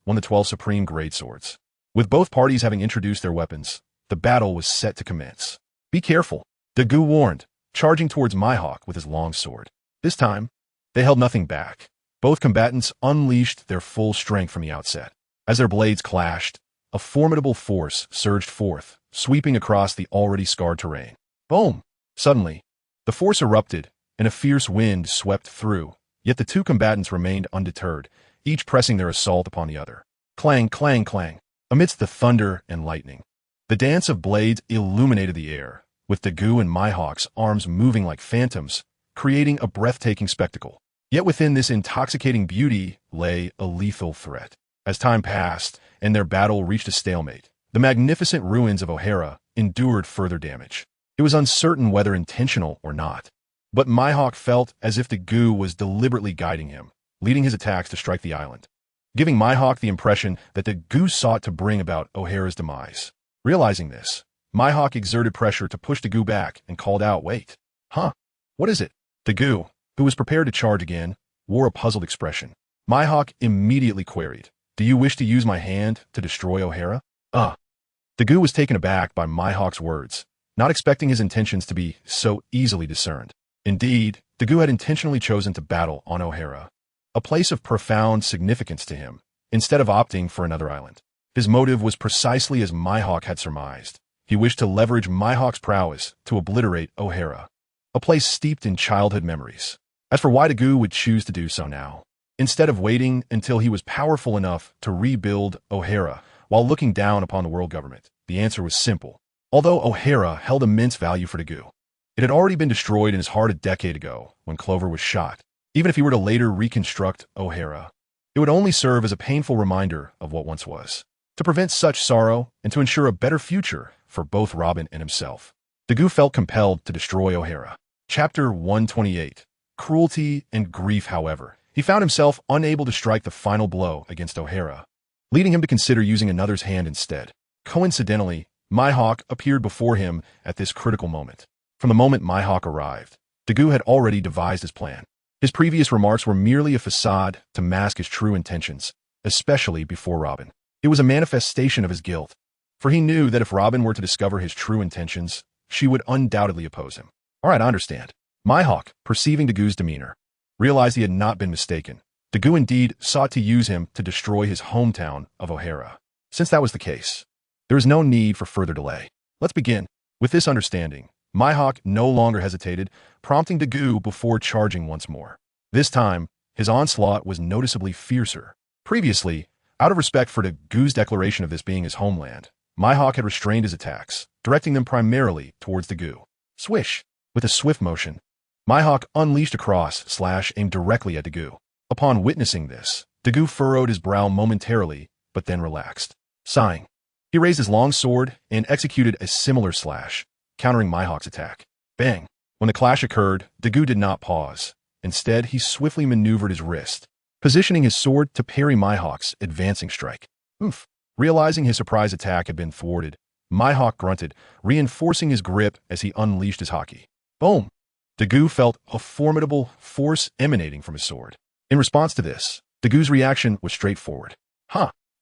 [SPEAKER 1] one of the 12 supreme grade swords. With both parties having introduced their weapons, the battle was set to commence. "Be careful," Dagu warned, charging towards Mihawk with his long sword. This time, they held nothing back. Both combatants unleashed their full strength from the outset. As their blades clashed, a formidable force surged forth, sweeping across the already scarred terrain. Boom! Suddenly, the force erupted, and a fierce wind swept through, yet the two combatants remained undeterred, each pressing their assault upon the other. Clang, clang, clang. Amidst the thunder and lightning, the dance of blades illuminated the air, with Dagu and Mihawk's arms moving like phantoms, creating a breathtaking spectacle. Yet within this intoxicating beauty lay a lethal threat. As time passed and their battle reached a stalemate, the magnificent ruins of O'Hara endured further damage. It was uncertain whether intentional or not, but Mihawk felt as if Dagu was deliberately guiding him, leading his attacks to strike the island, giving Mihawk the impression that Dagu sought to bring about O'Hara's demise. Realizing this, Mihawk exerted pressure to push Dagu back and called out, "Wait. What is it?" Dagu, who was prepared to charge again, wore a puzzled expression. Mihawk immediately queried, "Do you wish to use my hand to destroy O'Hara?" Dagu was taken aback by Mihawk's words, not expecting his intentions to be so easily discerned. Indeed, Dagu had intentionally chosen to battle on O'Hara, a place of profound significance to him, instead of opting for another island. His motive was precisely as Mihawk had surmised. He wished to leverage Mihawk's prowess to obliterate O'Hara, a place steeped in childhood memories. As for why Dagu would choose to do so now, instead of waiting until he was powerful enough to rebuild O'Hara while looking down upon the world government, the answer was simple. Although O'Hara held immense value for Dagu, it had already been destroyed in his heart a decade ago when Clover was shot. Even if he were to later reconstruct O'Hara, it would only serve as a painful reminder of what once was. To prevent such sorrow and to ensure a better future for both Robin and himself, Dagu felt compelled to destroy O'Hara. Chapter 128. Cruelty and Grief. However, he found himself unable to strike the final blow against O'Hara, leading him to consider using another's hand instead. Coincidentally, Mihawk appeared before him at this critical moment. From the moment Mihawk arrived, Dagu had already devised his plan. His previous remarks were merely a facade to mask his true intentions, especially before Robin. It was a manifestation of his guilt, for he knew that if Robin were to discover his true intentions, she would undoubtedly oppose him. "All right, I understand." Mihawk, perceiving Dagu's demeanor, realized he had not been mistaken. Dagu indeed sought to use him to destroy his hometown of O'Hara. Since that was the case, there is no need for further delay. Let's begin. With this understanding, Mihawk no longer hesitated, prompting Dagu before charging once more. This time, his onslaught was noticeably fiercer. Previously, out of respect for Dagu's declaration of this being his homeland, Mihawk had restrained his attacks, directing them primarily towards Dagu. Swish! With a swift motion, Mihawk unleashed a cross/slash aimed directly at Dagu. Upon witnessing this, Dagu furrowed his brow momentarily, but then relaxed. Sighing, he raised his long sword and executed a similar slash, countering Mihawk's attack. Bang! When the clash occurred, Dagu did not pause. Instead, he swiftly maneuvered his wrist, positioning his sword to parry Mihawk's advancing strike. Oof! Realizing his surprise attack had been thwarted, Mihawk grunted, reinforcing his grip as he unleashed his haki. Boom! Dagu felt a formidable force emanating from his sword. In response to this, Dagu's reaction was straightforward.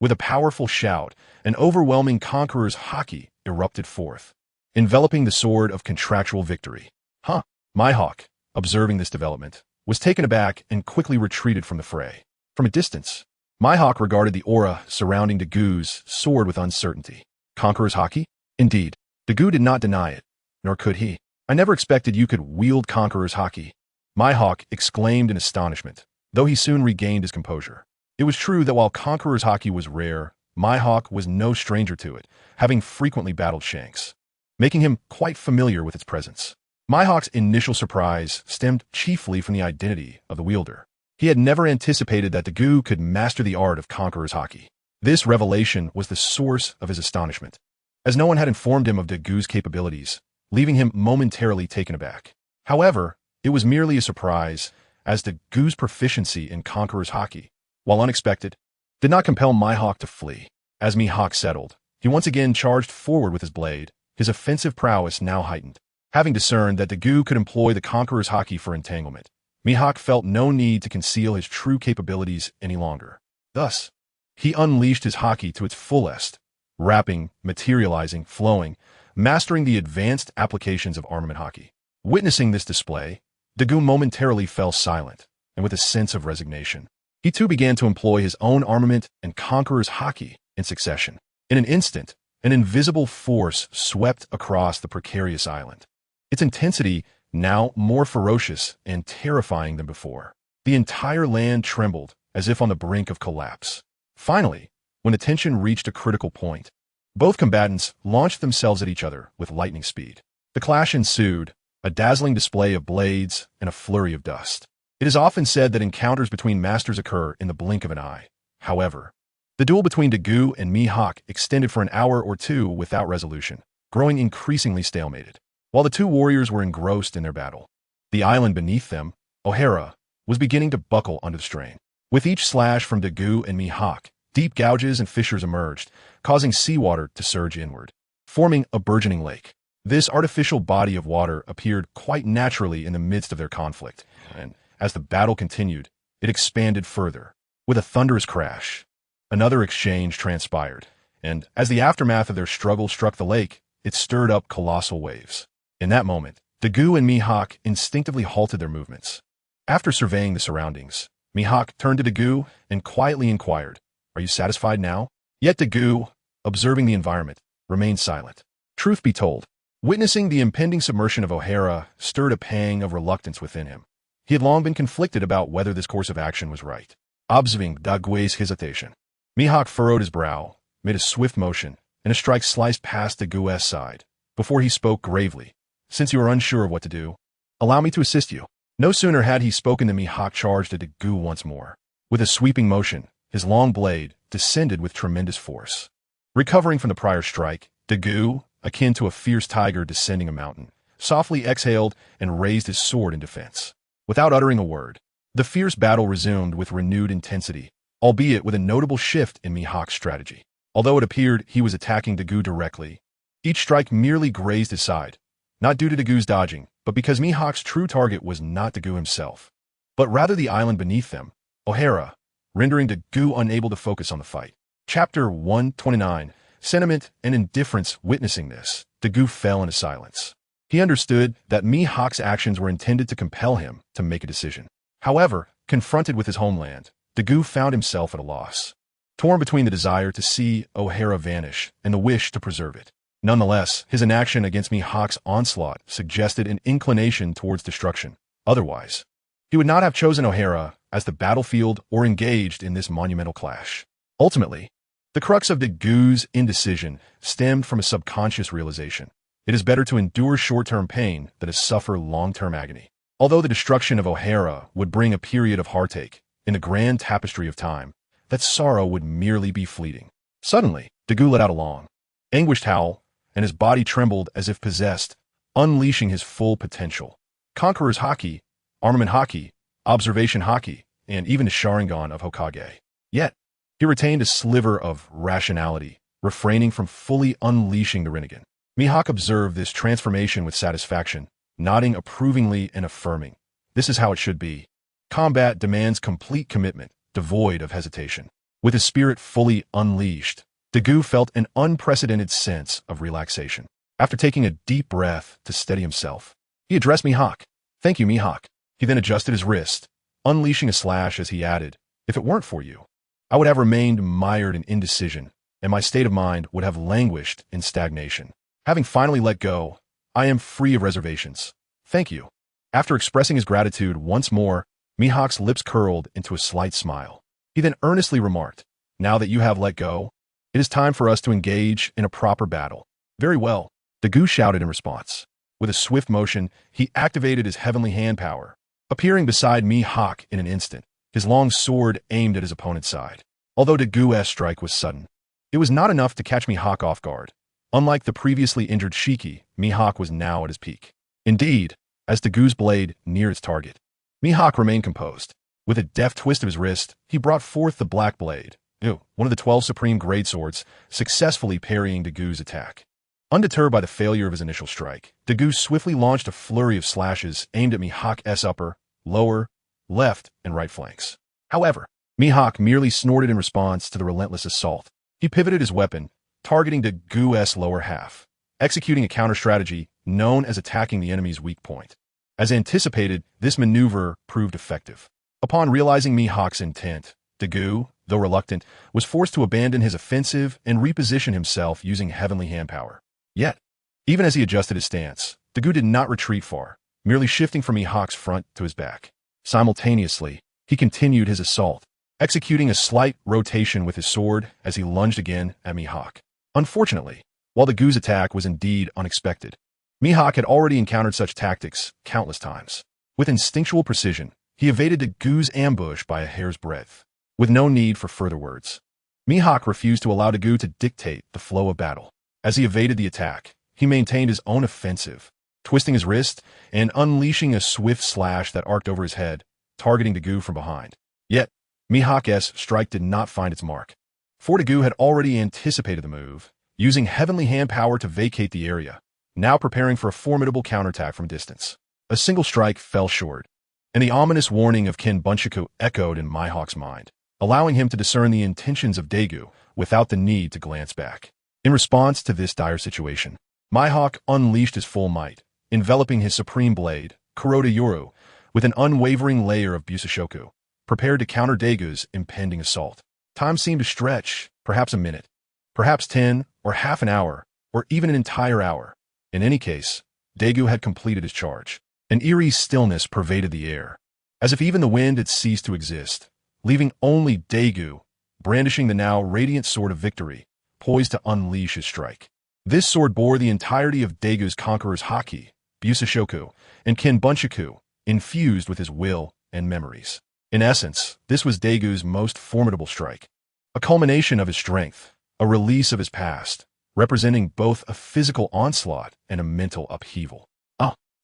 [SPEAKER 1] With a powerful shout, an overwhelming conqueror's haki erupted forth, enveloping the sword of contractual victory. Huh. Mihawk, observing this development, was taken aback and quickly retreated from the fray. From a distance, Mihawk regarded the aura surrounding Dagu's sword with uncertainty. Conqueror's Haki? Indeed. Dagu did not deny it, nor could he. I never expected you could wield Conqueror's Haki. Mihawk exclaimed in astonishment, though he soon regained his composure. It was true that while Conqueror's Haki was rare, Mihawk was no stranger to it, having frequently battled Shanks, making him quite familiar with its presence. Mihawk's initial surprise stemmed chiefly from the identity of the wielder. He had never anticipated that Dagu could master the art of Conqueror's Haki. This revelation was the source of his astonishment, as no one had informed him of Dagu's capabilities, leaving him momentarily taken aback. However, it was merely a surprise, as Dagu's proficiency in Conqueror's Haki, while unexpected, did not compel Mihawk to flee. As Mihawk settled, he once again charged forward with his blade, his offensive prowess now heightened. Having discerned that Dagu could employ the Conqueror's Haki for entanglement, Mihawk felt no need to conceal his true capabilities any longer. Thus, he unleashed his Haki to its fullest, wrapping, materializing, flowing, mastering the advanced applications of armament Haki. Witnessing this display, Dagu momentarily fell silent, and with a sense of resignation, he too began to employ his own armament and Conqueror's Haki in succession. In an instant, an invisible force swept across the precarious island, its intensity now more ferocious and terrifying than before. The entire land trembled, as if on the brink of collapse. Finally, when the tension reached a critical point, both combatants launched themselves at each other with lightning speed. The clash ensued, a dazzling display of blades and a flurry of dust. It is often said that encounters between masters occur in the blink of an eye. However, the duel between Dagu and Mihawk extended for an hour or two without resolution, growing increasingly stalemated. While the two warriors were engrossed in their battle, the island beneath them, O'Hara, was beginning to buckle under the strain. With each slash from Dagu and Mihawk, deep gouges and fissures emerged, causing seawater to surge inward, forming a burgeoning lake. This artificial body of water appeared quite naturally in the midst of their conflict, and as the battle continued, it expanded further. With a thunderous crash, another exchange transpired, and as the aftermath of their struggle struck the lake, it stirred up colossal waves. In that moment, Dagu and Mihawk instinctively halted their movements. After surveying the surroundings, Mihawk turned to Dagu and quietly inquired, "Are you satisfied now?" Yet Dagu, observing the environment, remained silent. Truth be told, witnessing the impending submersion of O'Hara stirred a pang of reluctance within him. He had long been conflicted about whether this course of action was right. Observing Dagu's hesitation, Mihawk furrowed his brow, made a swift motion, and a strike sliced past Dagu's side. Before he spoke gravely, "Since you are unsure of what to do, allow me to assist you." No sooner had he spoken than Mihawk charged at Dagu once more. With a sweeping motion, his long blade descended with tremendous force. Recovering from the prior strike, Dagu, akin to a fierce tiger descending a mountain, softly exhaled and raised his sword in defense. Without uttering a word, the fierce battle resumed with renewed intensity, albeit with a notable shift in Mihawk's strategy. Although it appeared he was attacking Dagu directly, each strike merely grazed his side, not due to Dagu's dodging, but because Mihawk's true target was not Dagu himself, but rather the island beneath them, O'Hara, rendering Dagu unable to focus on the fight. Chapter 129, Sentiment and Indifference. Witnessing this, Dagu fell into silence. He understood that Mihawk's actions were intended to compel him to make a decision. However, confronted with his homeland, Dagu found himself at a loss, torn between the desire to see O'Hara vanish and the wish to preserve it. Nonetheless, his inaction against Mihawk's onslaught suggested an inclination towards destruction. Otherwise, he would not have chosen O'Hara as the battlefield or engaged in this monumental clash. Ultimately, the crux of Dagu's indecision stemmed from a subconscious realization. It is better to endure short-term pain than to suffer long-term agony. Although the destruction of O'Hara would bring a period of heartache in the grand tapestry of time, that sorrow would merely be fleeting. Suddenly, Dagu let out a long, anguished howl, and his body trembled as if possessed, unleashing his full potential. Conqueror's Haki, Armament Haki, Observation Haki, and even the Sharingan of Hokage. Yet, he retained a sliver of rationality, refraining from fully unleashing the Rinnegan. Mihawk observed this transformation with satisfaction, nodding approvingly and affirming, "This is how it should be. Combat demands complete commitment, devoid of hesitation." With his spirit fully unleashed, Dagu felt an unprecedented sense of relaxation. After taking a deep breath to steady himself, he addressed Mihawk. "Thank you, Mihawk." He then adjusted his wrist, unleashing a slash as he added, "If it weren't for you, I would have remained mired in indecision, and my state of mind would have languished in stagnation. Having finally let go, I am free of reservations. Thank you." After expressing his gratitude once more, Mihawk's lips curled into a slight smile. He then earnestly remarked, "Now that you have let go, it is time for us to engage in a proper battle." "Very well," Dagu shouted in response. With a swift motion, he activated his heavenly hand power, appearing beside Mihawk in an instant, his long sword aimed at his opponent's side. Although Dagu's strike was sudden, it was not enough to catch Mihawk off guard. Unlike the previously injured Shiki, Mihawk was now at his peak. Indeed, as Dagu's blade neared its target, Mihawk remained composed. With a deft twist of his wrist, he brought forth the Black Blade, one of the 12 supreme grade swords, successfully parrying Dagu's attack. Undeterred by the failure of his initial strike, Dagu swiftly launched a flurry of slashes aimed at Mihawk's upper, lower, left, and right flanks. However, Mihawk merely snorted in response to the relentless assault. He pivoted his weapon, targeting Dagu's lower half, executing a counter-strategy known as attacking the enemy's weak point. As anticipated, this maneuver proved effective. Upon realizing Mihawk's intent, Dagu, though reluctant, was forced to abandon his offensive and reposition himself using heavenly hand power. Yet, even as he adjusted his stance, Dagu did not retreat far, merely shifting from Mihawk's front to his back. Simultaneously, he continued his assault, executing a slight rotation with his sword as he lunged again at Mihawk. Unfortunately, while Dagu's attack was indeed unexpected, Mihawk had already encountered such tactics countless times. With instinctual precision, he evaded Dagu's ambush by a hair's breadth. With no need for further words, Mihawk refused to allow Dagu to dictate the flow of battle. As he evaded the attack, he maintained his own offensive, twisting his wrist and unleashing a swift slash that arced over his head, targeting Dagu from behind. Yet, Mihawk's strike did not find its mark. For Dagu had already anticipated the move, using heavenly hand power to vacate the area, now preparing for a formidable counterattack from a distance. A single strike fell short, and the ominous warning of Kin Bunshiku echoed in Mihawk's mind, allowing him to discern the intentions of Dagu without the need to glance back. In response to this dire situation, Mihawk unleashed his full might, enveloping his supreme blade, Kuroda Yoru, with an unwavering layer of Busashoku, prepared to counter Dagu's impending assault. Time seemed to stretch, perhaps a minute, perhaps 10 or half an hour, or even an entire hour. In any case, Dagu had completed his charge. An eerie stillness pervaded the air, as if even the wind had ceased to exist, leaving only Dagu, brandishing the now radiant sword of victory, poised to unleash his strike. This sword bore the entirety of Dagu's conqueror's haki, Busashoku, and Kin Bunshiku, infused with his will and memories. In essence, this was Dagu's most formidable strike, a culmination of his strength, a release of his past, representing both a physical onslaught and a mental upheaval.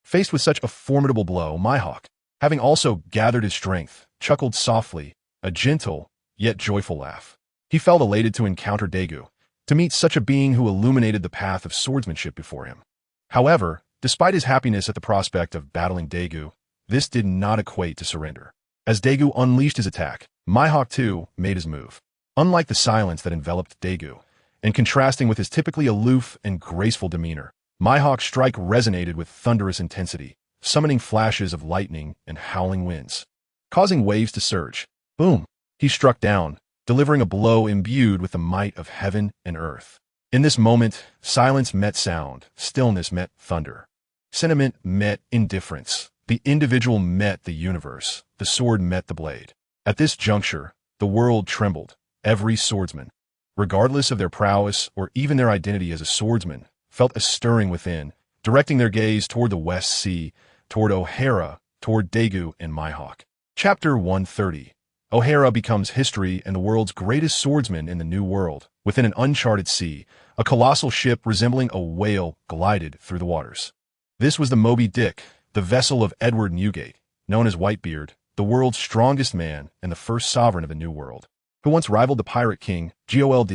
[SPEAKER 1] Faced with such a formidable blow, Mihawk, having also gathered his strength, chuckled softly, a gentle yet joyful laugh. He felt elated to encounter Dagu, to meet such a being who illuminated the path of swordsmanship before him. However, despite his happiness at the prospect of battling Dagu, this did not equate to surrender. As Dagu unleashed his attack, Mihawk too made his move. Unlike the silence that enveloped Dagu, and contrasting with his typically aloof and graceful demeanor, Mihawk's strike resonated with thunderous intensity, summoning flashes of lightning and howling winds, causing waves to surge. Boom! He struck down, delivering a blow imbued with the might of heaven and earth. In this moment, silence met sound, stillness met thunder. Sentiment met indifference. The individual met the universe. The sword met the blade. At this juncture, the world trembled. Every swordsman, regardless of their prowess or even their identity as a swordsman, felt a stirring within, directing their gaze toward the West Sea, toward O'Hara, toward Dagu and Mihawk. Chapter 130. O'Hara becomes history and the world's greatest swordsman in the New World. Within an uncharted sea, a colossal ship resembling a whale glided through the waters. This was the Moby Dick, the vessel of Edward Newgate, known as Whitebeard, the world's strongest man and the first sovereign of the New World, who once rivaled the pirate king, Gold,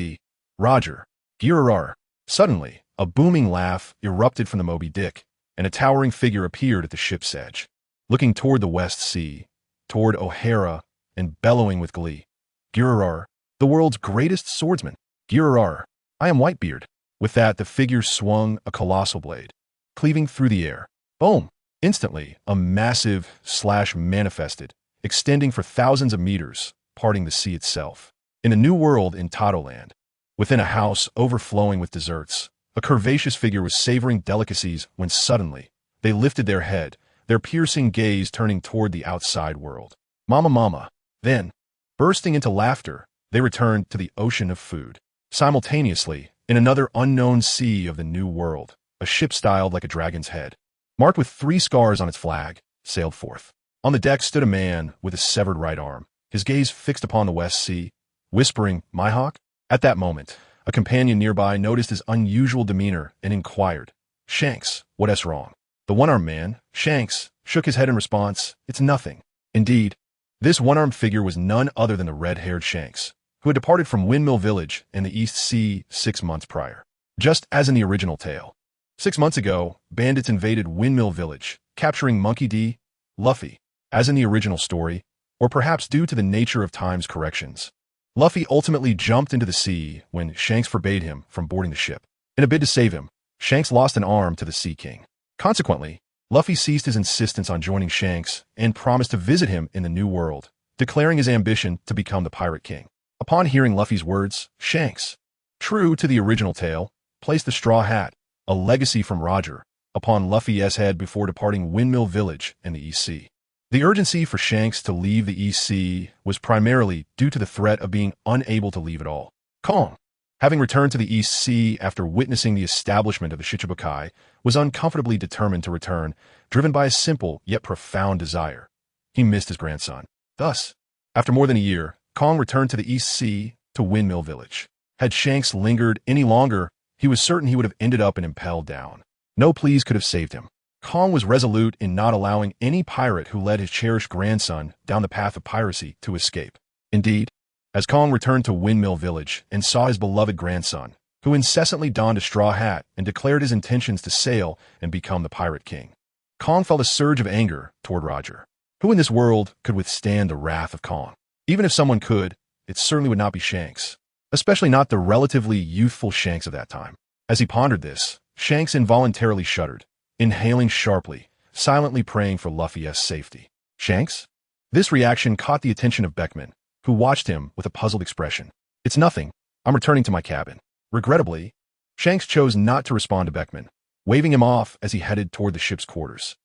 [SPEAKER 1] Roger, Girar. Suddenly, a booming laugh erupted from the Moby Dick, and a towering figure appeared at the ship's edge. Looking toward the West Sea, toward O'Hara, and bellowing with glee, Girar, the world's greatest swordsman, Girar, I am Whitebeard. With that, the figure swung a colossal blade, cleaving through the air. Boom! Instantly, a massive slash manifested, extending for thousands of meters, parting the sea itself. In a new world in Totoland, within a house overflowing with desserts, a curvaceous figure was savoring delicacies when suddenly, they lifted their head, their piercing gaze turning toward the outside world. Mama, mama. Then, bursting into laughter, they returned to the ocean of food. Simultaneously, in another unknown sea of the new world, a ship styled like a dragon's head, marked with 3 scars on its flag, sailed forth. On the deck stood a man with a severed right arm, his gaze fixed upon the West Sea, whispering, "Myhawk?" At that moment, a companion nearby noticed his unusual demeanor and inquired, "Shanks, what's wrong?" The one-armed man, Shanks, shook his head in response, "It's nothing." Indeed, this one-armed figure was none other than the red-haired Shanks, who had departed from Windmill Village in the East Sea 6 months prior. Just as in the original tale, 6 months ago, bandits invaded Windmill Village, capturing Monkey D. Luffy. As in the original story, or perhaps due to the nature of time's corrections, Luffy ultimately jumped into the sea when Shanks forbade him from boarding the ship. In a bid to save him, Shanks lost an arm to the Sea King. Consequently, Luffy ceased his insistence on joining Shanks and promised to visit him in the New World, declaring his ambition to become the Pirate King. Upon hearing Luffy's words, Shanks, true to the original tale, placed the straw hat, a legacy from Roger, upon Luffy's head before departing Windmill Village in the East Sea. The urgency for Shanks to leave the East Sea was primarily due to the threat of being unable to leave at all. Kong, having returned to the East Sea after witnessing the establishment of the Shichibukai, was uncomfortably determined to return, driven by a simple yet profound desire. He missed his grandson. Thus, after more than a year, Kong returned to the East Sea to Windmill Village. Had Shanks lingered any longer, he was certain he would have ended up in Impel Down. No pleas could have saved him. Kong was resolute in not allowing any pirate who led his cherished grandson down the path of piracy to escape. Indeed, as Kong returned to Windmill Village and saw his beloved grandson, who incessantly donned a straw hat and declared his intentions to sail and become the Pirate King, Kong felt a surge of anger toward Roger. Who in this world could withstand the wrath of Kong? Even if someone could, it certainly would not be Shanks, especially not the relatively youthful Shanks of that time. As he pondered this, Shanks involuntarily shuddered, inhaling sharply, silently praying for Luffy's safety. Shanks? This reaction caught the attention of Beckman, who watched him with a puzzled expression. "It's nothing. I'm returning to my cabin." Regrettably, Shanks chose not to respond to Beckman, waving him off as he headed toward the ship's quarters.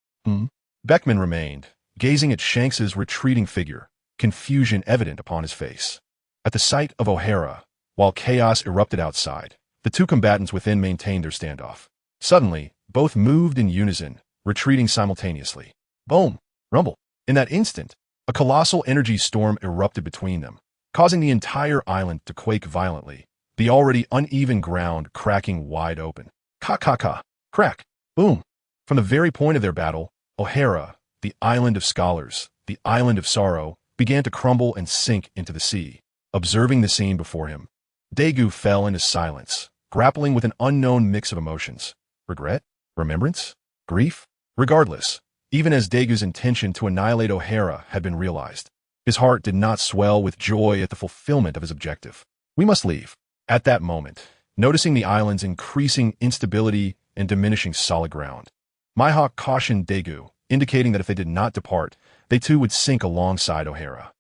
[SPEAKER 1] Beckman remained, gazing at Shanks's retreating figure, confusion evident upon his face. At the sight of O'Hara, while chaos erupted outside, the two combatants within maintained their standoff. Suddenly, both moved in unison, retreating simultaneously. Boom! Rumble! In that instant, a colossal energy storm erupted between them, causing the entire island to quake violently, the already uneven ground cracking wide open. Ka-ka-ka! Crack! Boom! From the very point of their battle, O'Hara, the island of scholars, the island of sorrow, began to crumble and sink into the sea. Observing the scene before him, Daegu fell into silence, grappling with an unknown mix of emotions. Regret? Remembrance? Grief? Regardless, even as Daegu's intention to annihilate O'Hara had been realized, his heart did not swell with joy at the fulfillment of his objective. "We must leave." At that moment, noticing the island's increasing instability and diminishing solid ground, Mihawk cautioned Daegu, indicating that if they did not depart, they too would sink alongside O'Hara.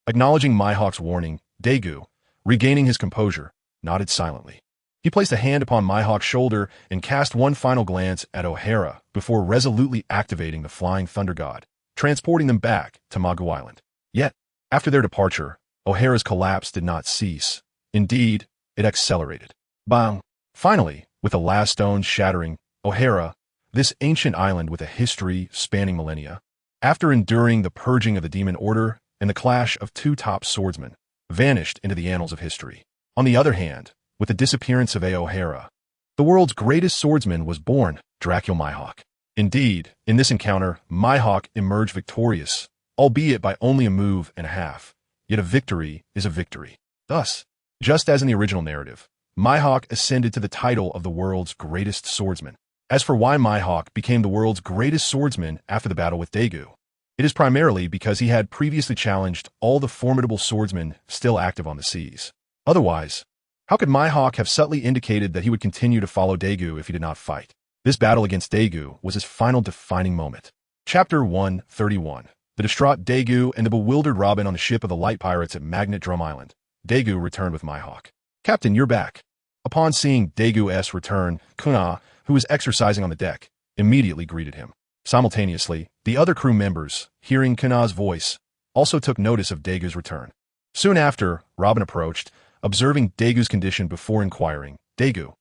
[SPEAKER 1] Acknowledging Mihawk's warning, Daegu, regaining his composure, nodded silently. He placed a hand upon Mihawk's shoulder and cast one final glance at O'Hara before resolutely activating the Flying Thunder God, transporting them back to Magu Island. Yet, after their departure, O'Hara's collapse did not cease. Indeed, it accelerated. Bang! Finally, with the last stone shattering, O'Hara, this ancient island with a history spanning millennia, after enduring the purging of the Demon Order and the clash of two top swordsmen, vanished into the annals of history. On the other hand, with the disappearance of O'Hara, the world's greatest swordsman was born, Dracula Mihawk. Indeed, in this encounter, Mihawk emerged victorious, albeit by only a move and a half. Yet a victory is a victory. Thus, just as in the original narrative, Mihawk ascended to the title of the world's greatest swordsman. As for why Mihawk became the world's greatest swordsman after the battle with Daegu, it is primarily because he had previously challenged all the formidable swordsmen still active on the seas. Otherwise, How could my hawk have subtly indicated that he would continue to follow Daegu if he did not fight? This battle against Daegu was his final defining moment. Chapter 131. The distraught Daegu and the bewildered Robin on the ship of the light pirates at Magnet Drum Island. Daegu returned with my hawk. Captain, you're back. Upon seeing Daegu's return, Kuna, who was exercising on the deck, immediately greeted him. Simultaneously, the other crew members, hearing Kuna's voice, also took notice of Daegu's return. Soon after, Robin approached, observing Daegu's condition before inquiring, Daegu,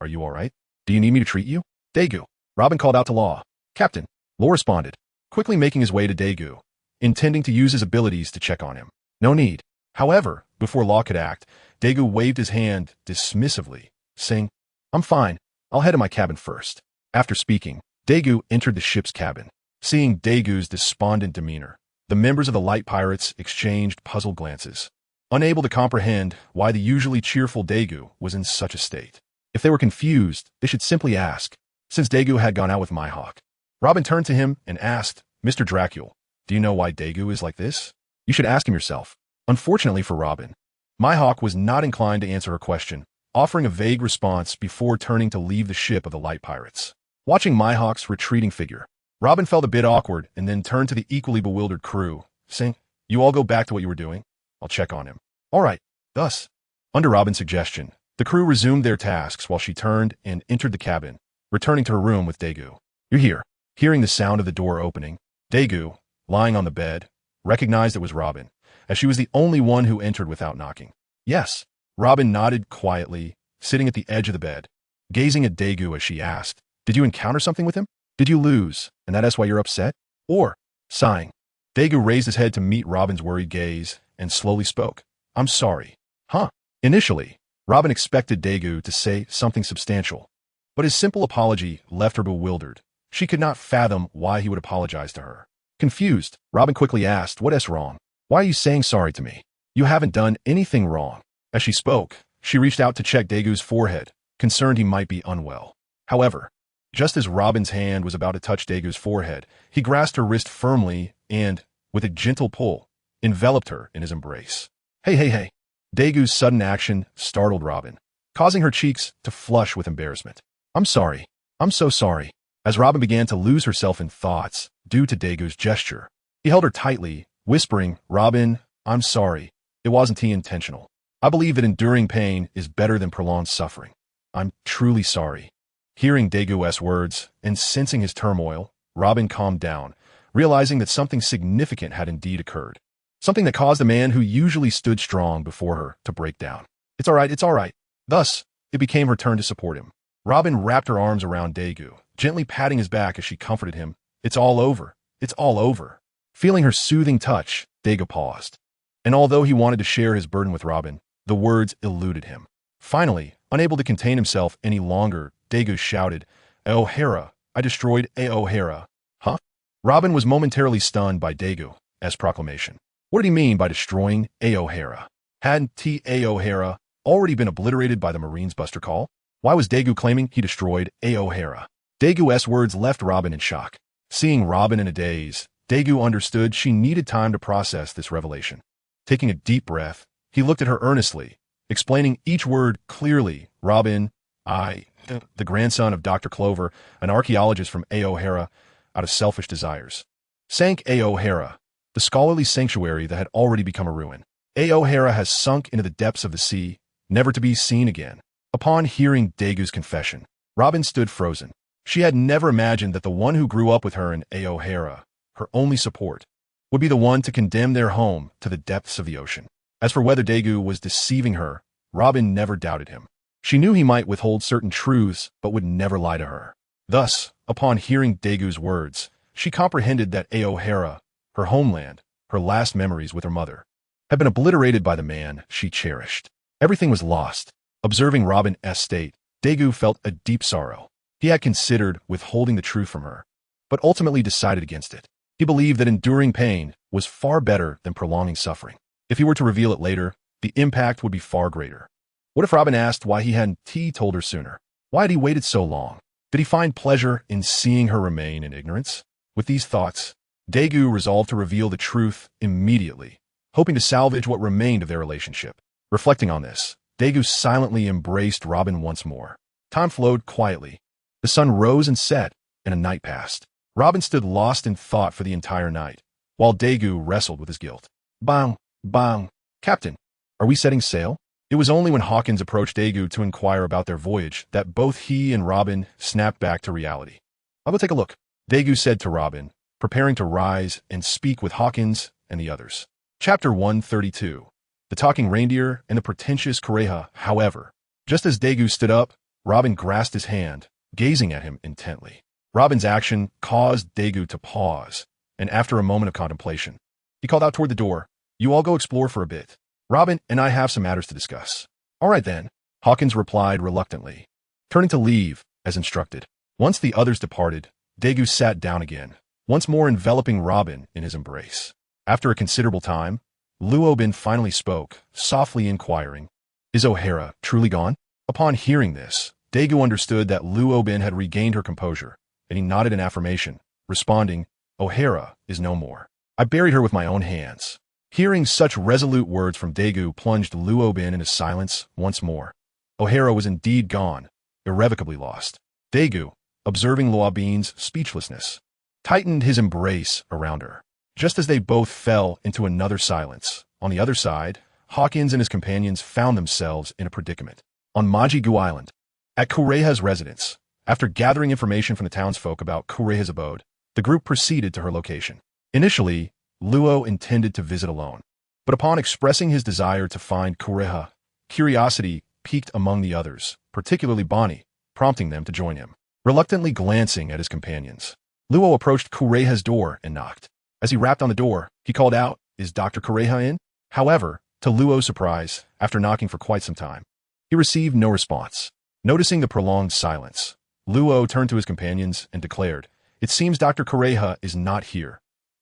[SPEAKER 1] are you all right? Do you need me to treat you? Daegu. Robin called out to Law. Captain. Law responded, quickly making his way to Daegu, intending to use his abilities to check on him. No need. However, before Law could act, Daegu waved his hand dismissively, saying, I'm fine. I'll head to my cabin first. After speaking, Daegu entered the ship's cabin. Seeing Daegu's despondent demeanor, the members of the light pirates exchanged puzzled glances, unable to comprehend why the usually cheerful Daegu was in such a state. If they were confused, they should simply ask, since Daegu had gone out with my hawk. Robin turned to him and asked, Mr. Dracule, do you know why Daegu is like this? You should ask him yourself. Unfortunately for Robin, my hawk was not inclined to answer her question, offering a vague response before turning to leave the ship of the light pirates. Watching my hawk's retreating figure, Robin felt a bit awkward and then turned to the equally bewildered crew, saying, You all go back to what you were doing. I'll check on him. All right. Thus, under Robin's suggestion, the crew resumed their tasks while she turned and entered the cabin, returning to her room with Daegu. You're here. Hearing the sound of the door opening, Daegu, lying on the bed, recognized it was Robin, as she was the only one who entered without knocking. Yes. Robin nodded quietly, sitting at the edge of the bed, gazing at Daegu as she asked, Did you encounter something with him? Did you lose, and that is why you're upset? Or, sighing, Daegu raised his head to meet Robin's worried gaze and slowly spoke, I'm sorry. Huh? Initially, Robin expected Daegu to say something substantial, but his simple apology left her bewildered. She could not fathom why he would apologize to her. Confused, Robin quickly asked, What's wrong? Why are you saying sorry to me? You haven't done anything wrong. As she spoke, she reached out to check Daegu's forehead, concerned he might be unwell. However, just as Robin's hand was about to touch Daegu's forehead, he grasped her wrist firmly and, with a gentle pull, enveloped her in his embrace. Hey. Daegu's sudden action startled Robin, causing her cheeks to flush with embarrassment. I'm sorry. I'm so sorry. As Robin began to lose herself in thoughts due to Daegu's gesture, he held her tightly, whispering, Robin, I'm sorry. It wasn't intentional. I believe that enduring pain is better than prolonged suffering. I'm truly sorry. Hearing Daegu's words and sensing his turmoil, Robin calmed down, realizing that something significant had indeed occurred. Something that caused the man who usually stood strong before her to break down. It's all right. Thus, it became her turn to support him. Robin wrapped her arms around Daegu, gently patting his back as she comforted him. It's all over. Feeling her soothing touch, Daegu paused. And although he wanted to share his burden with Robin, the words eluded him. Finally, unable to contain himself any longer, Daegu shouted, O'Hara, I destroyed O'Hara. Huh? Robin was momentarily stunned by Daegu's proclamation. What did he mean by destroying O'Hara? Hadn't O'Hara already been obliterated by the Marine's Buster Call? Why was Daegu claiming he destroyed O'Hara? Daegu's words left Robin in shock. Seeing Robin in a daze, Daegu understood she needed time to process this revelation. Taking a deep breath, he looked at her earnestly, explaining each word clearly. Robin, the grandson of Dr. Clover, an archaeologist from O'Hara, out of selfish desires, sank O'Hara, the scholarly sanctuary that had already become a ruin. O'Hara has sunk into the depths of the sea, never to be seen again. Upon hearing Daegu's confession, Robin stood frozen. She had never imagined that the one who grew up with her in O'Hara, her only support, would be the one to condemn their home to the depths of the ocean. As for whether Daegu was deceiving her, Robin never doubted him. She knew he might withhold certain truths, but would never lie to her. Thus, upon hearing Daegu's words, she comprehended that O'Hara, her homeland, her last memories with her mother, had been obliterated by the man she cherished. Everything was lost. Observing Robin's state, Daegu felt a deep sorrow. He had considered withholding the truth from her, but ultimately decided against it. He believed that enduring pain was far better than prolonging suffering. If he were to reveal it later, the impact would be far greater. What if Robin asked why he hadn't told her sooner? Why had he waited so long? Did he find pleasure in seeing her remain in ignorance? With these thoughts, Daegu resolved to reveal the truth immediately, hoping to salvage what remained of their relationship. Reflecting on this, Daegu silently embraced Robin once more. Time flowed quietly. The sun rose and set, and a night passed. Robin stood lost in thought for the entire night, while Daegu wrestled with his guilt. Bang, bang. Captain, are we setting sail? It was only when Hawkins approached Daegu to inquire about their voyage that both he and Robin snapped back to reality. I'll go take a look, Daegu said to Robin, preparing to rise and speak with Hawkins and the others. Chapter 132. The Talking Reindeer and the Pretentious Kureha. However, just as Daegu stood up, Robin grasped his hand, gazing at him intently. Robin's action caused Daegu to pause, and after a moment of contemplation, he called out toward the door, "You all go explore for a bit. Robin and I have some matters to discuss." "All right then," Hawkins replied reluctantly, turning to leave as instructed. Once the others departed, Daegu sat down again, once more enveloping Robin in his embrace. After a considerable time, Luobin finally spoke, softly inquiring, "Is O'Hara truly gone?" Upon hearing this, Daegu understood that Luobin had regained her composure, and he nodded in affirmation, responding, "O'Hara is no more. I buried her with my own hands." Hearing such resolute words from Daegu plunged Luobin into silence once more. O'Hara was indeed gone, irrevocably lost. Daegu, observing Luobin's speechlessness, tightened his embrace around her. Just as they both fell into another silence, on the other side, Hawkins and his companions found themselves in a predicament. On Majigu Island, at Kureha's residence, after gathering information from the townsfolk about Kureha's abode, the group proceeded to her location. Initially, Luo intended to visit alone, but upon expressing his desire to find Kureha, curiosity piqued among the others, particularly Bonnie, prompting them to join him. Reluctantly glancing at his companions, Luo approached Kureha's door and knocked. As he rapped on the door, he called out, "Is Dr. Kureha in?" However, to Luo's surprise, after knocking for quite some time, he received no response. Noticing the prolonged silence, Luo turned to his companions and declared, "It seems Dr. Kureha is not here.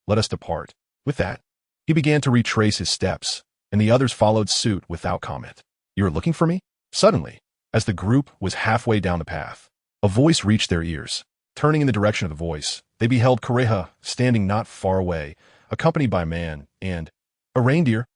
[SPEAKER 1] Let us depart." With that, he began to retrace his steps, and the others followed suit without comment. "You are looking for me?" Suddenly, as the group was halfway down the path, a voice reached their ears. Turning in the direction of the voice, they beheld Kureha standing not far away, accompanied by a man and a reindeer.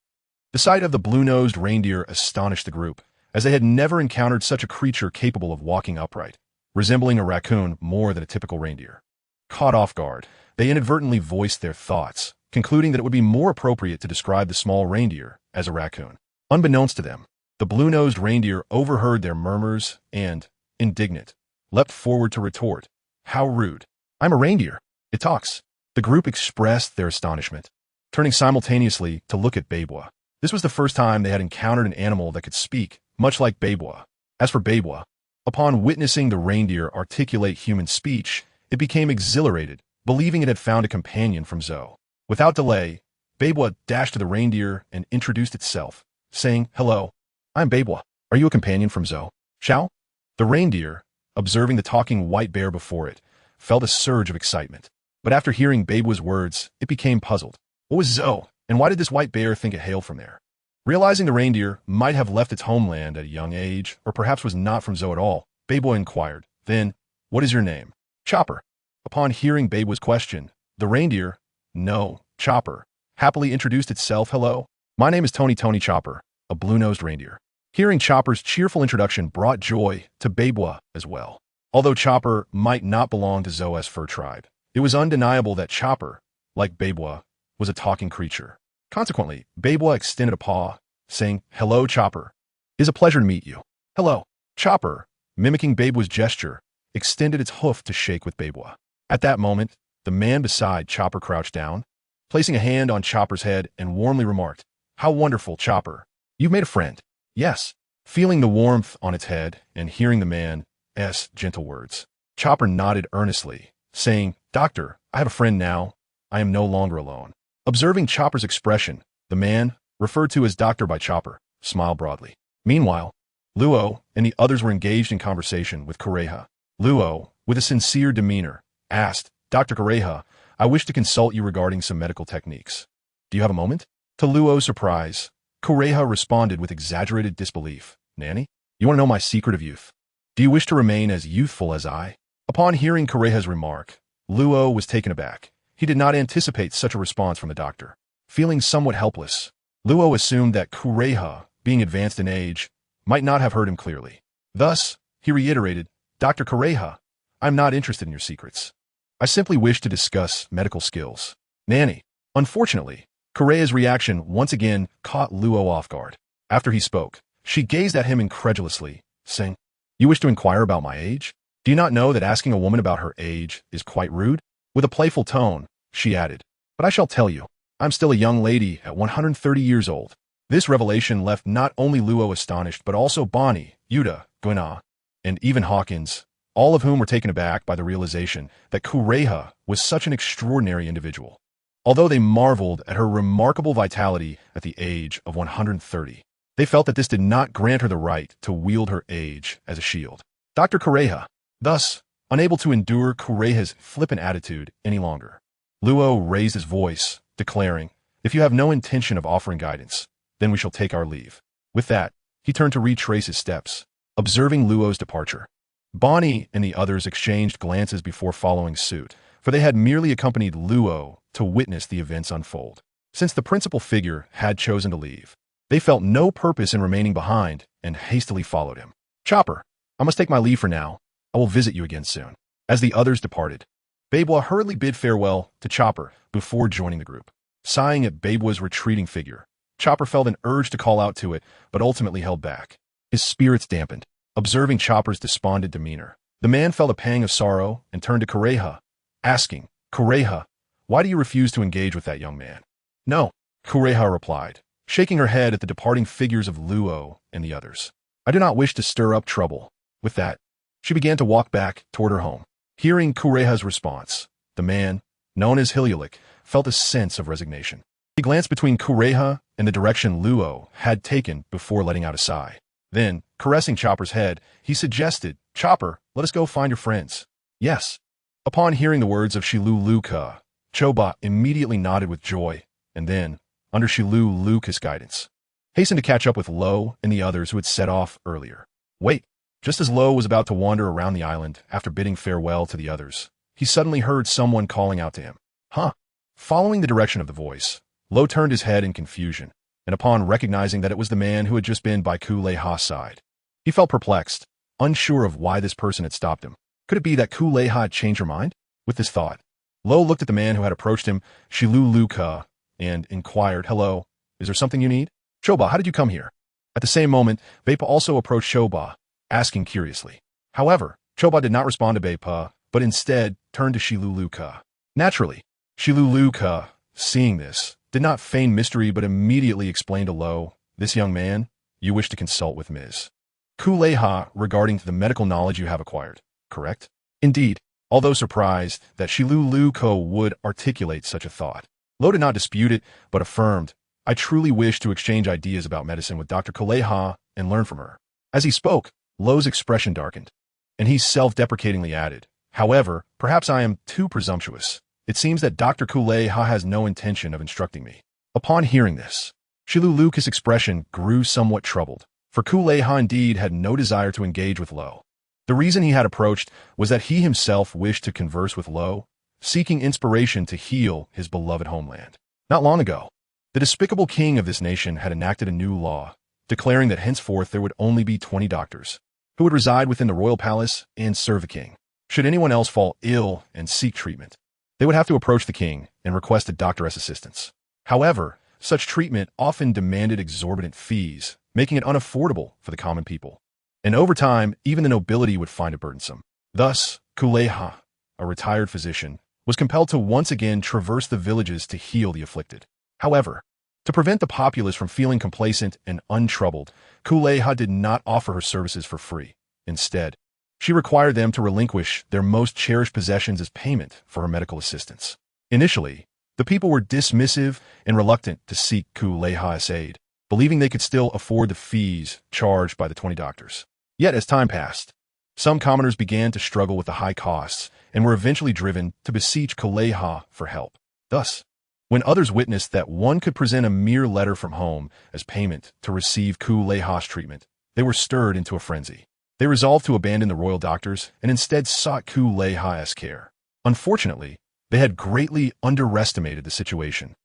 [SPEAKER 1] The sight of the blue-nosed reindeer astonished the group, as they had never encountered such a creature capable of walking upright, resembling a raccoon more than a typical reindeer. Caught off guard, they inadvertently voiced their thoughts, concluding that it would be more appropriate to describe the small reindeer as a raccoon. Unbeknownst to them, the blue-nosed reindeer overheard their murmurs and, indignant, leapt forward to retort, "How rude. I'm a reindeer. It talks." The group expressed their astonishment, turning simultaneously to look at Babwa. This was the first time they had encountered an animal that could speak, much like Babwa. As for Babwa, upon witnessing the reindeer articulate human speech, it became exhilarated, believing it had found a companion from Zoe. Without delay, Babwa dashed to the reindeer and introduced itself, saying, "Hello, I'm Babwa. Are you a companion from Zoe?" "Shao?" The reindeer, observing the talking white bear before it, felt a surge of excitement. But after hearing Babwa's words, it became puzzled. What was Zoe, and why did this white bear think it hailed from there? Realizing the reindeer might have left its homeland at a young age, or perhaps was not from Zoe at all, Babwa inquired, "Then, what is your name?" "Chopper." Upon hearing Babwa's question, the reindeer, "No, Chopper," happily introduced itself. "Hello, my name is Tony Chopper, a blue-nosed reindeer." Hearing Chopper's cheerful introduction brought joy to Babwa as well. Although Chopper might not belong to Zoe's fur tribe, it was undeniable that Chopper, like Babwa, was a talking creature. Consequently, Babwa extended a paw, saying, "Hello, Chopper. It is a pleasure to meet you." "Hello." Chopper, mimicking Babwa's gesture, extended its hoof to shake with Babwa. At that moment, the man beside Chopper crouched down, placing a hand on Chopper's head and warmly remarked, "How wonderful, Chopper. You've made a friend." "Yes." Feeling the warmth on its head and hearing the man's gentle words, Chopper nodded earnestly, saying, "Doctor, I have a friend now. I am no longer alone." Observing Chopper's expression, the man, referred to as Doctor by Chopper, smiled broadly. Meanwhile, Luo and the others were engaged in conversation with Kureha. Luo, with a sincere demeanor, asked, "Dr. Kureha, I wish to consult you regarding some medical techniques. Do you have a moment?" To Luo's surprise, Kureha responded with exaggerated disbelief, "Nanny, you want to know my secret of youth? Do you wish to remain as youthful as I?" Upon hearing Kureha's remark, Luo was taken aback. He did not anticipate such a response from the doctor. Feeling somewhat helpless, Luo assumed that Kureha, being advanced in age, might not have heard him clearly. Thus, he reiterated, Dr. Kureha, I'm not interested in your secrets. I simply wish to discuss medical skills. Nanny. Unfortunately, Kureha's reaction once again caught Luo off guard. After he spoke, she gazed at him incredulously, saying, You wish to inquire about my age? Do you not know that asking a woman about her age is quite rude? With a playful tone, she added, But I shall tell you, I'm still a young lady at 130 years old. This revelation left not only Luo astonished, but also Bonnie, Yuta, Gwena, and even Hawkins, all of whom were taken aback by the realization that Kureha was such an extraordinary individual. Although they marveled at her remarkable vitality at the age of 130, they felt that this did not grant her the right to wield her age as a shield. Dr. Kureha, thus, unable to endure Kureha's flippant attitude any longer, Luo raised his voice, declaring, If you have no intention of offering guidance, then we shall take our leave. With that, he turned to retrace his steps, observing Luo's departure. Bonnie and the others exchanged glances before following suit, for they had merely accompanied Luo to witness the events unfold. Since the principal figure had chosen to leave, they felt no purpose in remaining behind and hastily followed him. Chopper, I must take my leave for now. I will visit you again soon. As the others departed, Babwa hurriedly bid farewell to Chopper before joining the group. Sighing at Babwa's retreating figure, Chopper felt an urge to call out to it, but ultimately held back. His spirits dampened. Observing Chopper's despondent demeanor, the man felt a pang of sorrow and turned to Kureha, asking, Kureha, why do you refuse to engage with that young man? No, Kureha replied, shaking her head at the departing figures of Luo and the others. I do not wish to stir up trouble. With that, she began to walk back toward her home. Hearing Kureha's response, the man, known as Hilialik, felt a sense of resignation. He glanced between Kureha and the direction Luo had taken before letting out a sigh. Then, caressing Chopper's head, he suggested, Chopper, let us go find your friends. Yes. Upon hearing the words of Shiluluka, Choba immediately nodded with joy, and then, under Shiluluka's guidance, hastened to catch up with Lo and the others who had set off earlier. Wait, just as Lo was about to wander around the island after bidding farewell to the others, he suddenly heard someone calling out to him. Huh? Following the direction of the voice, Lo turned his head in confusion, and upon recognizing that it was the man who had just been by Kuleha's side, he felt perplexed, unsure of why this person had stopped him. Could it be that Kuleha had changed her mind? With this thought, Lo looked at the man who had approached him, Shiluluka, and inquired, Hello, is there something you need? Choba, how did you come here? At the same moment, Bepa also approached Choba, asking curiously. However, Choba did not respond to Bepa, but instead turned to Shiluluka. Naturally, Shiluluka, seeing this, did not feign mystery but immediately explained to Lo, This young man, you wish to consult with Ms. Kuleha regarding the medical knowledge you have acquired, correct? Indeed, although surprised that Shiluluka would articulate such a thought, Lo did not dispute it, but affirmed, I truly wish to exchange ideas about medicine with Dr. Kuleha and learn from her. As he spoke, Lo's expression darkened, and he self-deprecatingly added, However, perhaps I am too presumptuous. It seems that Dr. Kuleha has no intention of instructing me. Upon hearing this, Shiluluka's expression grew somewhat troubled, for Kuleha indeed had no desire to engage with Lo. The reason he had approached was that he himself wished to converse with Lo, seeking inspiration to heal his beloved homeland. Not long ago, the despicable king of this nation had enacted a new law, declaring that henceforth there would only be 20 doctors, who would reside within the royal palace and serve the king. Should anyone else fall ill and seek treatment, they would have to approach the king and request a doctor's assistance. However, such treatment often demanded exorbitant fees, making it unaffordable for the common people. And over time, even the nobility would find it burdensome. Thus, Kuleha, a retired physician, was compelled to once again traverse the villages to heal the afflicted. However, to prevent the populace from feeling complacent and untroubled, Kuleha did not offer her services for free. Instead, she required them to relinquish their most cherished possessions as payment for her medical assistance. Initially, the people were dismissive and reluctant to seek Kuleha's aid, believing they could still afford the fees charged by the 20 doctors. Yet as time passed, some commoners began to struggle with the high costs and were eventually driven to beseech Kuleha for help. Thus, when others witnessed that one could present a mere letter from home as payment to receive Kuleha's treatment, they were stirred into a frenzy. They resolved to abandon the royal doctors and instead sought Kuleha's care. Unfortunately, they had greatly underestimated the situation.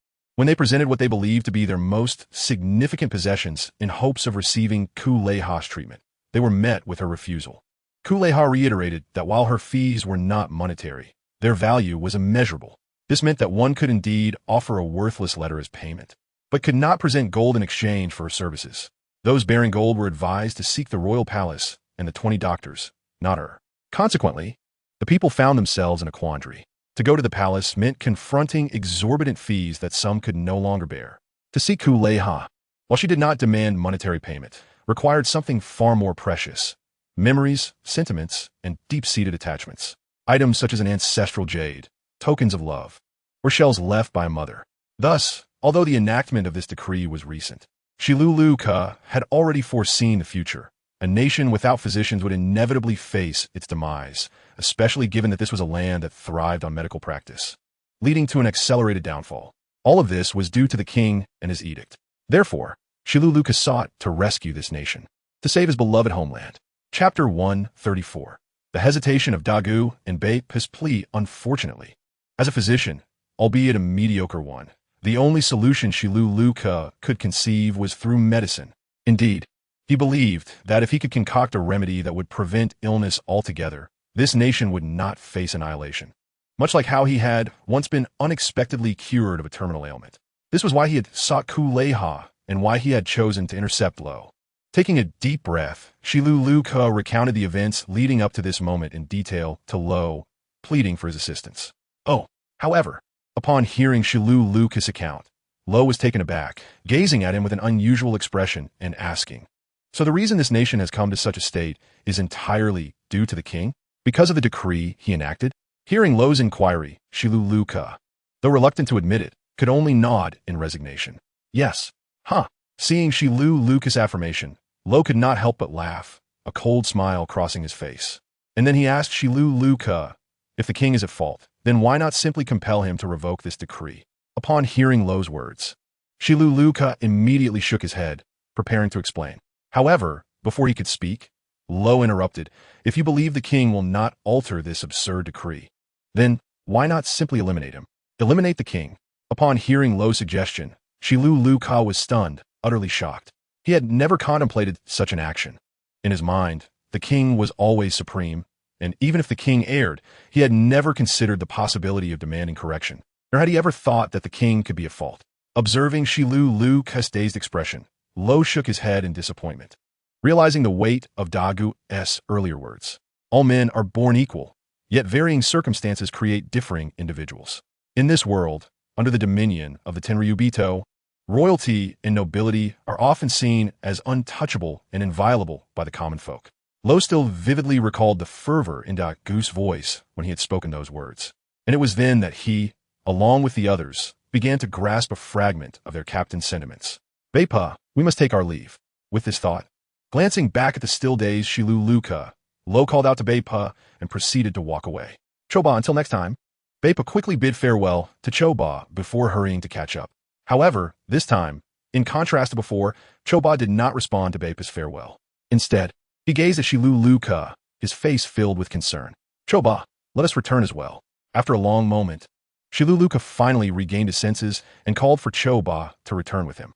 [SPEAKER 1] When they presented what they believed to be their most significant possessions in hopes of receiving Kuleha's treatment, they were met with her refusal. Kuleha reiterated that while her fees were not monetary, their value was immeasurable. This meant that one could indeed offer a worthless letter as payment, but could not present gold in exchange for her services. Those bearing gold were advised to seek the royal palace and the 20 doctors, not her. Consequently, the people found themselves in a quandary. To go to the palace meant confronting exorbitant fees that some could no longer bear. To see Kuleha, while she did not demand monetary payment, required something far more precious: memories, sentiments, and deep-seated attachments. Items such as an ancestral jade, tokens of love, or shells left by a mother. Thus, although the enactment of this decree was recent, Shiluluka had already foreseen the future. A nation without physicians would inevitably face its demise, especially given that this was a land that thrived on medical practice, leading to an accelerated downfall. All of this was due to the king and his edict. Therefore, Shiluluka sought to rescue this nation, to save his beloved homeland. Chapter 134. The hesitation of Dagu and Baipa's plea. Unfortunately, as a physician, albeit a mediocre one, the only solution Shiluluka could conceive was through medicine. Indeed, he believed that if he could concoct a remedy that would prevent illness altogether, this nation would not face annihilation, much like how he had once been unexpectedly cured of a terminal ailment. This was why he had sought Kuleha and why he had chosen to intercept Lo. Taking a deep breath, Shiluluka recounted the events leading up to this moment in detail to Lo, pleading for his assistance. However, upon hearing Shiluluka's account, Lo was taken aback, gazing at him with an unusual expression and asking, "So the reason this nation has come to such a state is entirely due to the king? Because of the decree he enacted?" Hearing Lo's inquiry, Shiluluka, though reluctant to admit it, could only nod in resignation. "Yes." Seeing Shiluluka's affirmation, Lo could not help but laugh, a cold smile crossing his face. And then he asked Shiluluka, if the king is at fault, then why not simply compel him to revoke this decree? Upon hearing Lo's words, Shiluluka immediately shook his head, preparing to explain. However, before he could speak, Lo interrupted, "If you believe the king will not alter this absurd decree, then why not simply eliminate him? Eliminate the king." Upon hearing Lo's suggestion, Shiluluka was stunned, utterly shocked. He had never contemplated such an action. In his mind, the king was always supreme, and even if the king erred, he had never considered the possibility of demanding correction, nor had he ever thought that the king could be at fault. Observing Shiluluka's dazed expression, Lo shook his head in disappointment, realizing the weight of Dagu's earlier words. All men are born equal, yet varying circumstances create differing individuals. In this world, under the dominion of the Tenryubito, royalty and nobility are often seen as untouchable and inviolable by the common folk. Lo still vividly recalled the fervor in Dagu's voice when he had spoken those words, and it was then that he, along with the others, began to grasp a fragment of their captain's sentiments. "Baipa, we must take our leave." With this thought, glancing back at the still dazed Shiluluka, Lo called out to Baipa and proceeded to walk away. "Choba, until next time." Baipa quickly bid farewell to Choba before hurrying to catch up. However, this time, in contrast to before, Choba did not respond to Baipa's farewell. Instead, he gazed at Shiluluka, his face filled with concern. "Choba, let us return as well." After a long moment, Shiluluka finally regained his senses and called for Choba to return with him.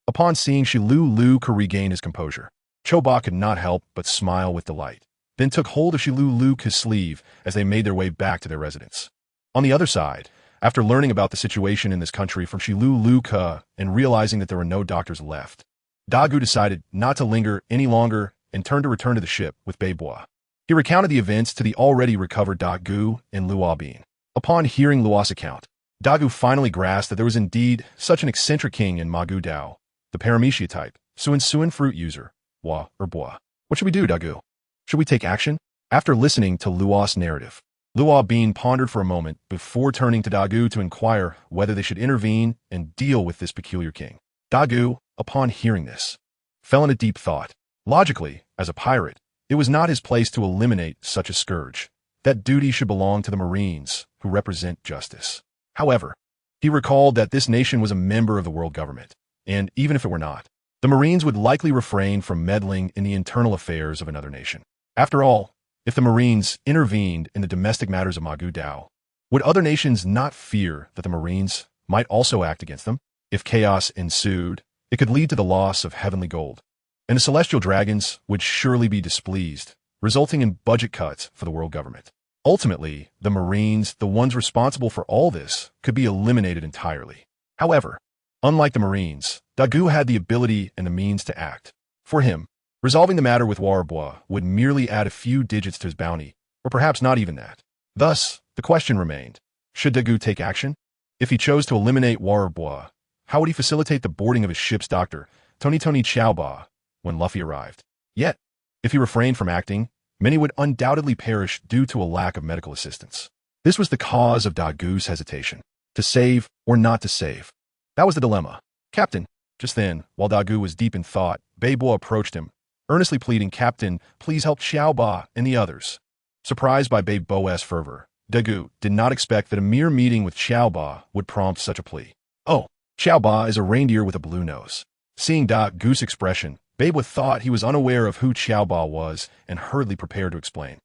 [SPEAKER 1] Upon seeing Shiluluka regain his composure, Choba could not help but smile with delight, then took hold of Shiluluka's sleeve as they made their way back to their residence. On the other side, after learning about the situation in this country from Shiluluka and realizing that there were no doctors left, Dagu decided not to linger any longer and turned to return to the ship with Baibois. He recounted the events to the already recovered Dagu and Luabin. Upon hearing Lua's account, Dagu finally grasped that there was indeed such an eccentric king in Magu Dao, the Paramecia type, Suin fruit user, Bois or Bois. "What should we do, Dagu? Should we take action?" After listening to Lua's narrative, Luabin pondered for a moment before turning to Dagu to inquire whether they should intervene and deal with this peculiar king. Dagu, upon hearing this, fell in a deep thought. Logically, as a pirate, it was not his place to eliminate such a scourge. That duty should belong to the Marines, who represent justice. However, he recalled that this nation was a member of the world government, and even if it were not, the Marines would likely refrain from meddling in the internal affairs of another nation. After all, if the Marines intervened in the domestic matters of Magu Dao, would other nations not fear that the Marines might also act against them. If chaos ensued, it could lead to the loss of heavenly gold, and the celestial dragons would surely be displeased, resulting in budget cuts for the world government. Ultimately, the Marines, the ones responsible for all this, could be eliminated entirely. However, unlike the Marines, Dagu had the ability and the means to act. For him, resolving the matter with Warbois would merely add a few digits to his bounty, or perhaps not even that. Thus, the question remained, should Dagu take action? If he chose to eliminate Warbois, how would he facilitate the boarding of his ship's doctor, Tony Chaoba, when Luffy arrived? Yet, if he refrained from acting, many would undoubtedly perish due to a lack of medical assistance. This was the cause of Dagu's hesitation. To save or not to save? That was the dilemma. Captain. Just then, while Dagu was deep in thought, Beibo approached him, earnestly pleading, Captain, please help Xiaoba and the others. Surprised by Beibo's fervor, Dagu did not expect that a mere meeting with Xiaoba would prompt such a plea. Oh, Xiaoba is a reindeer with a blue nose. Seeing Dagu's expression, Beibo thought he was unaware of who Xiaoba was and hurriedly prepared to explain.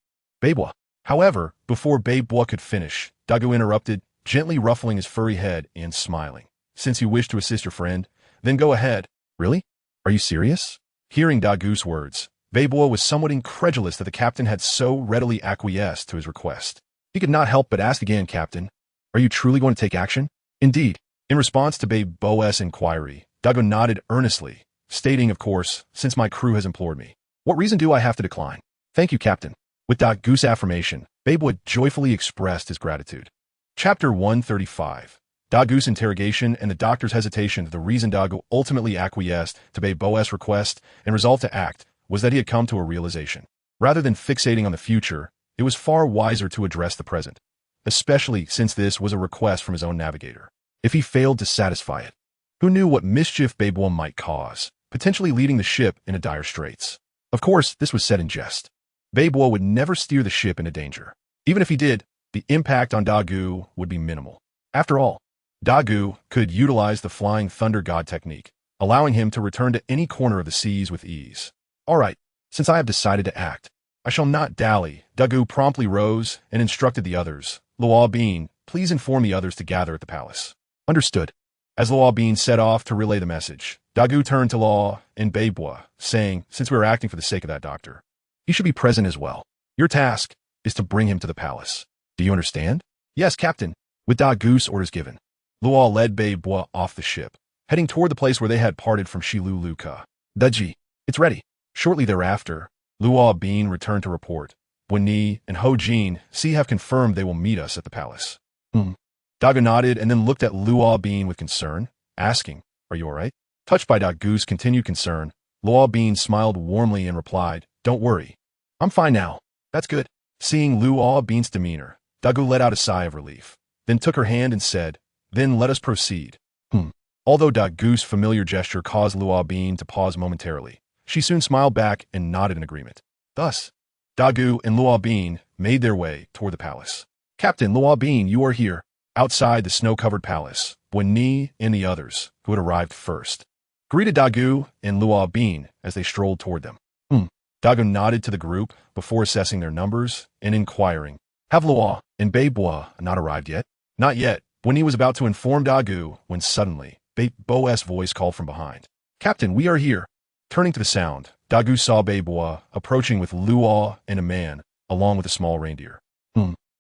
[SPEAKER 1] Beibo. However, before Beibo could finish, Dagu interrupted, gently ruffling his furry head and smiling. Since you wish to assist your friend, then go ahead. Really? Are you serious? Hearing Dagu's words, Beibo was somewhat incredulous that the captain had so readily acquiesced to his request. He could not help but ask again, Captain, are you truly going to take action? Indeed. In response to Beibo's inquiry, Dagu nodded earnestly, stating, of course, since my crew has implored me. What reason do I have to decline? Thank you, Captain. With Dagu's affirmation, Beibo joyfully expressed his gratitude. Chapter 135. Dagu's interrogation and the doctor's hesitation. The reason Dagu ultimately acquiesced to Beibo's request and resolved to act was that he had come to a realization. Rather than fixating on the future, it was far wiser to address the present, especially since this was a request from his own navigator. If he failed to satisfy it, who knew what mischief Beibo might cause, potentially leading the ship into dire straits? Of course, this was said in jest. Beibo would never steer the ship into danger. Even if he did, the impact on Dagu would be minimal. After all, Dagu could utilize the Flying Thunder God technique, allowing him to return to any corner of the seas with ease. All right, since I have decided to act, I shall not dally. Dagu promptly rose and instructed the others. Luo Bean, please inform the others to gather at the palace. Understood. As Luo Bean set off to relay the message, Dagu turned to Luo and Beibo, saying, since we are acting for the sake of that doctor, he should be present as well. Your task is to bring him to the palace. Do you understand? Yes, Captain. With Dagu's orders given, Luo led Beibo off the ship, heading toward the place where they had parted from Shiluluka. Daji, it's ready. Shortly thereafter, Luo Bean returned to report. Wenyi and Ho Jin have confirmed they will meet us at the palace. Dagu nodded and then looked at Luo Bean with concern, asking, are you all right? Touched by Dagu's continued concern, Luo Bean smiled warmly and replied, don't worry. I'm fine now. That's good. Seeing Luo Bean's demeanor, Dagu let out a sigh of relief, then took her hand and said, then let us proceed. Although Dagu's familiar gesture caused Luo Bean to pause momentarily, she soon smiled back and nodded in agreement. Thus, Dagu and Luo Bean made their way toward the palace. Captain Luo Bean, you are here. Outside the snow-covered palace, Wenyi and the others, who had arrived first, greeted Dagu and Luo Bean as they strolled toward them. Dagu nodded to the group before assessing their numbers and inquiring, have Luo and Beibo not arrived yet? Not yet. Wenyi was about to inform Dagu when suddenly, Beibo's voice called from behind. Captain, we are here. Turning to the sound, Dagu saw Beibo approaching with Luo and a man, along with a small reindeer.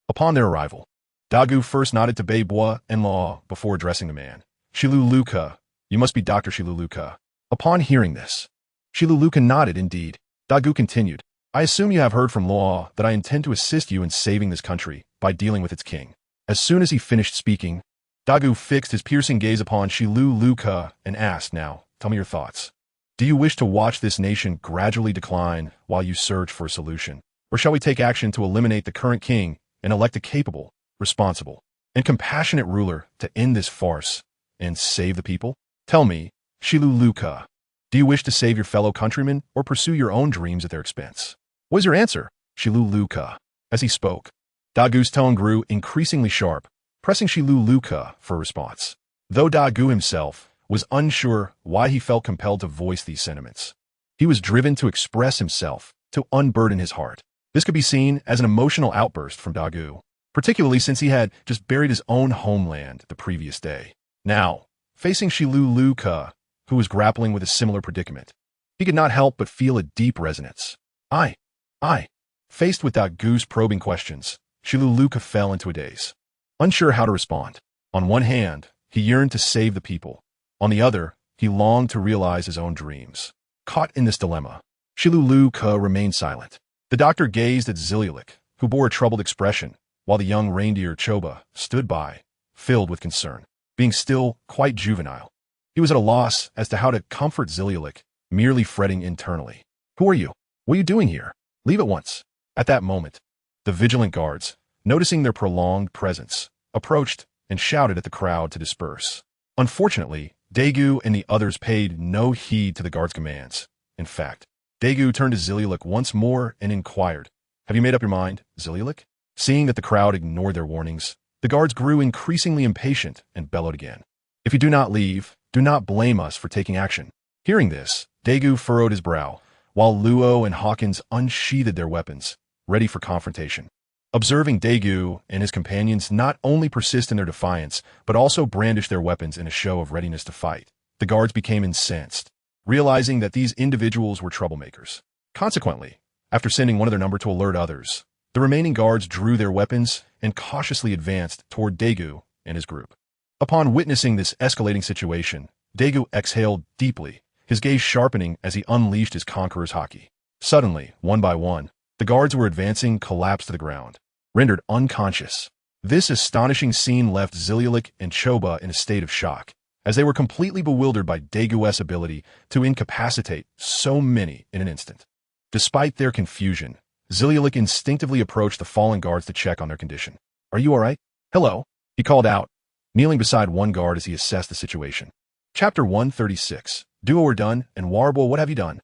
[SPEAKER 1] Upon their arrival, Dagu first nodded to Beibo and Luo before addressing the man. Shiluluka, you must be Dr. Shiluluka. Upon hearing this, Shiluluka nodded indeed. Dagu continued, I assume you have heard from Luo that I intend to assist you in saving this country by dealing with its king. As soon as he finished speaking, Dagu fixed his piercing gaze upon Shiluluka and asked, now, tell me your thoughts. Do you wish to watch this nation gradually decline while you search for a solution? Or shall we take action to eliminate the current king and elect a capable, responsible, and compassionate ruler to end this farce and save the people? Tell me, Shiluluka, do you wish to save your fellow countrymen or pursue your own dreams at their expense? What is your answer, Shiluluka? As he spoke, Dagu's tone grew increasingly sharp, pressing Shiluluka for a response. Though Dagu himself was unsure why he felt compelled to voice these sentiments, he was driven to express himself, to unburden his heart. This could be seen as an emotional outburst from Dagu, particularly since he had just buried his own homeland the previous day. Now, facing Shiluluka, who was grappling with a similar predicament, he could not help but feel a deep resonance. I. Faced with Dagu's probing questions, Shiluluka fell into a daze, unsure how to respond. On one hand, he yearned to save the people. On the other, he longed to realize his own dreams. Caught in this dilemma, Shiluluka remained silent. The doctor gazed at Zilialik, who bore a troubled expression, while the young reindeer Choba stood by, filled with concern. Being still quite juvenile, he was at a loss as to how to comfort Zilialik, merely fretting internally. Who are you? What are you doing here? Leave at once. At that moment, the vigilant guards, noticing their prolonged presence, approached and shouted at the crowd to disperse. Unfortunately, Dagu and the others paid no heed to the guards' commands. In fact, Dagu turned to Zilialik once more and inquired, "Have you made up your mind, Zilialik?" Seeing that the crowd ignored their warnings, the guards grew increasingly impatient and bellowed again. "If you do not leave, do not blame us for taking action." Hearing this, Dagu furrowed his brow, while Luo and Hawkins unsheathed their weapons, ready for confrontation. Observing Dagu and his companions not only persist in their defiance, but also brandish their weapons in a show of readiness to fight, the guards became incensed, realizing that these individuals were troublemakers. Consequently, after sending one of their number to alert others, the remaining guards drew their weapons and cautiously advanced toward Dagu and his group. Upon witnessing this escalating situation, Dagu exhaled deeply, his gaze sharpening as he unleashed his conqueror's haki. Suddenly, one by one, the guards who were advancing collapsed to the ground, rendered unconscious. This astonishing scene left Zilialik and Choba in a state of shock, as they were completely bewildered by Dagu's ability to incapacitate so many in an instant. Despite their confusion, Zilialik instinctively approached the fallen guards to check on their condition. "Are you all right?" "Hello," he called out, kneeling beside one guard as he assessed the situation. Chapter 136, Duo or Done, and Warble, what have you done?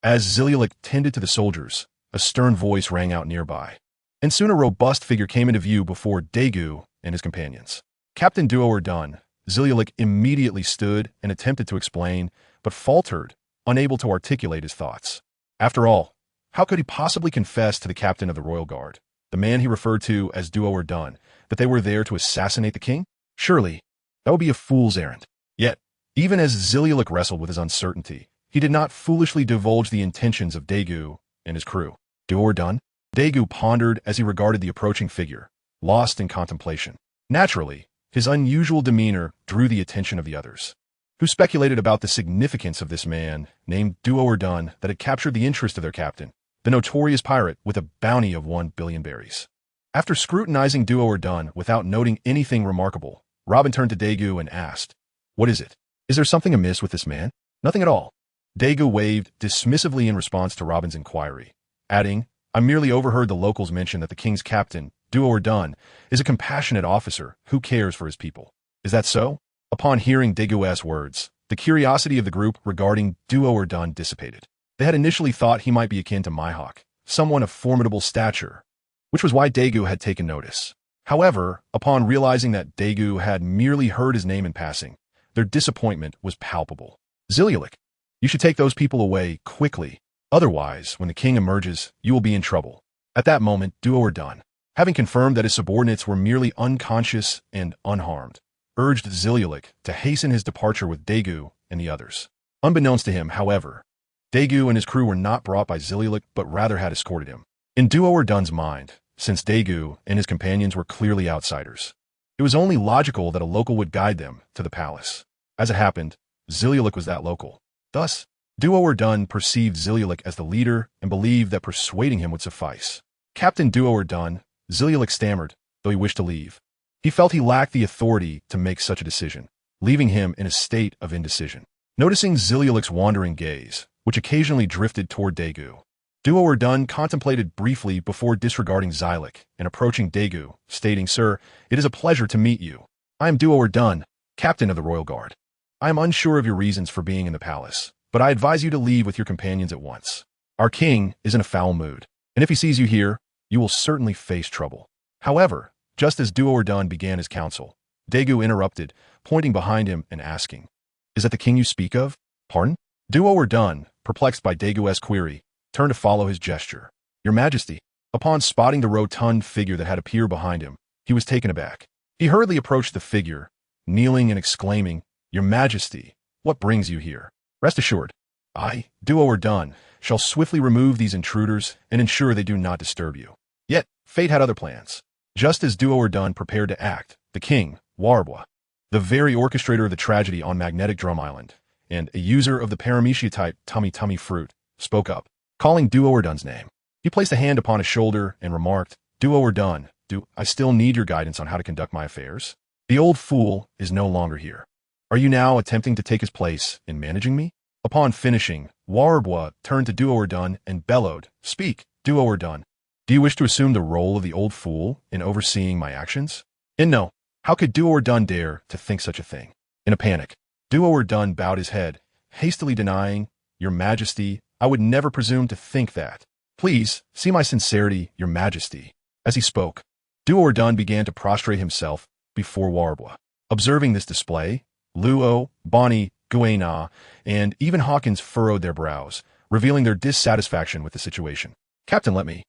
[SPEAKER 1] As Zilialik tended to the soldiers, a stern voice rang out nearby, and soon a robust figure came into view before Dagu and his companions. "Captain Duo or Done." Zilialik immediately stood and attempted to explain, but faltered, unable to articulate his thoughts. After all, how could he possibly confess to the captain of the royal guard, the man he referred to as Duo or Done, that they were there to assassinate the king? Surely, that would be a fool's errand. Yet, even as Zilialik wrestled with his uncertainty, he did not foolishly divulge the intentions of Dagu and his crew. "Duo or Done?" Dagu pondered as he regarded the approaching figure, lost in contemplation. Naturally, his unusual demeanor drew the attention of the others, who speculated about the significance of this man named Duo or Done that had captured the interest of their captain, the notorious pirate with a bounty of 1 billion berries. After scrutinizing Duo or Done without noting anything remarkable, Robin turned to Dagu and asked, "What is it? Is there something amiss with this man?" "Nothing at all." Dagu waved dismissively in response to Robin's inquiry, adding, "I merely overheard the locals mention that the king's captain, Duo or Done, is a compassionate officer who cares for his people. Is that so?" Upon hearing Dagu's words, the curiosity of the group regarding Duo or Done dissipated. They had initially thought he might be akin to Mihawk, someone of formidable stature, which was why Dagu had taken notice. However, upon realizing that Dagu had merely heard his name in passing, their disappointment was palpable. "Zilialik, you should take those people away quickly. Otherwise, when the king emerges, you will be in trouble." At that moment, Duo or Done, having confirmed that his subordinates were merely unconscious and unharmed, urged Zilialik to hasten his departure with Dagu and the others. Unbeknownst to him, however, Dagu and his crew were not brought by Zilialik, but rather had escorted him. In Duo or Done's mind, since Dagu and his companions were clearly outsiders, it was only logical that a local would guide them to the palace. As it happened, Zilialik was that local. Thus, Duo or Done perceived Zilialik as the leader and believed that persuading him would suffice. Captain Duo or Done, Zilialik stammered, though he wished to leave. He felt he lacked the authority to make such a decision, leaving him in a state of indecision. Noticing Zilialik's wandering gaze, which occasionally drifted toward Dagu, Duo or Done contemplated briefly before disregarding Zilialik and approaching Dagu, stating, "Sir, it is a pleasure to meet you. I am Duo or Done, captain of the royal guard. I am unsure of your reasons for being in the palace, but I advise you to leave with your companions at once. Our king is in a foul mood, and if he sees you here, you will certainly face trouble." However, just as Duo or Done began his counsel, Dagu interrupted, pointing behind him and asking, "Is that the king you speak of?" "Pardon?" Duo or Done, perplexed by Dagu's query, turned to follow his gesture. "Your Majesty." Upon spotting the rotund figure that had appeared behind him, he was taken aback. He hurriedly approached the figure, kneeling and exclaiming, "Your Majesty, what brings you here? Rest assured, I, TheO'Hara, shall swiftly remove these intruders and ensure they do not disturb you." Yet, fate had other plans. Just as TheO'Hara prepared to act, the king, Warbwa, the very orchestrator of the tragedy on Magnetic Drum Island, and a user of the paramecia-type tummy fruit, spoke up, calling TheO'Hara's name. He placed a hand upon his shoulder and remarked, "TheO'Hara, do I still need your guidance on how to conduct my affairs? The old fool is no longer here. Are you now attempting to take his place in managing me?" Upon finishing, Warbwa turned to TheO'Hara and bellowed, "Speak, TheO'Hara. Do you wish to assume the role of the old fool in overseeing my actions?" And no, how could TheO'Hara dare to think such a thing? In a panic, TheO'Hara bowed his head, hastily denying, "Your Majesty, I would never presume to think that. Please, see my sincerity, Your Majesty." As he spoke, TheO'Hara began to prostrate himself before Warbwa. Observing this display, Luo, Bonnie, Guena, and even Hawkins furrowed their brows, revealing their dissatisfaction with the situation. "Captain, let me."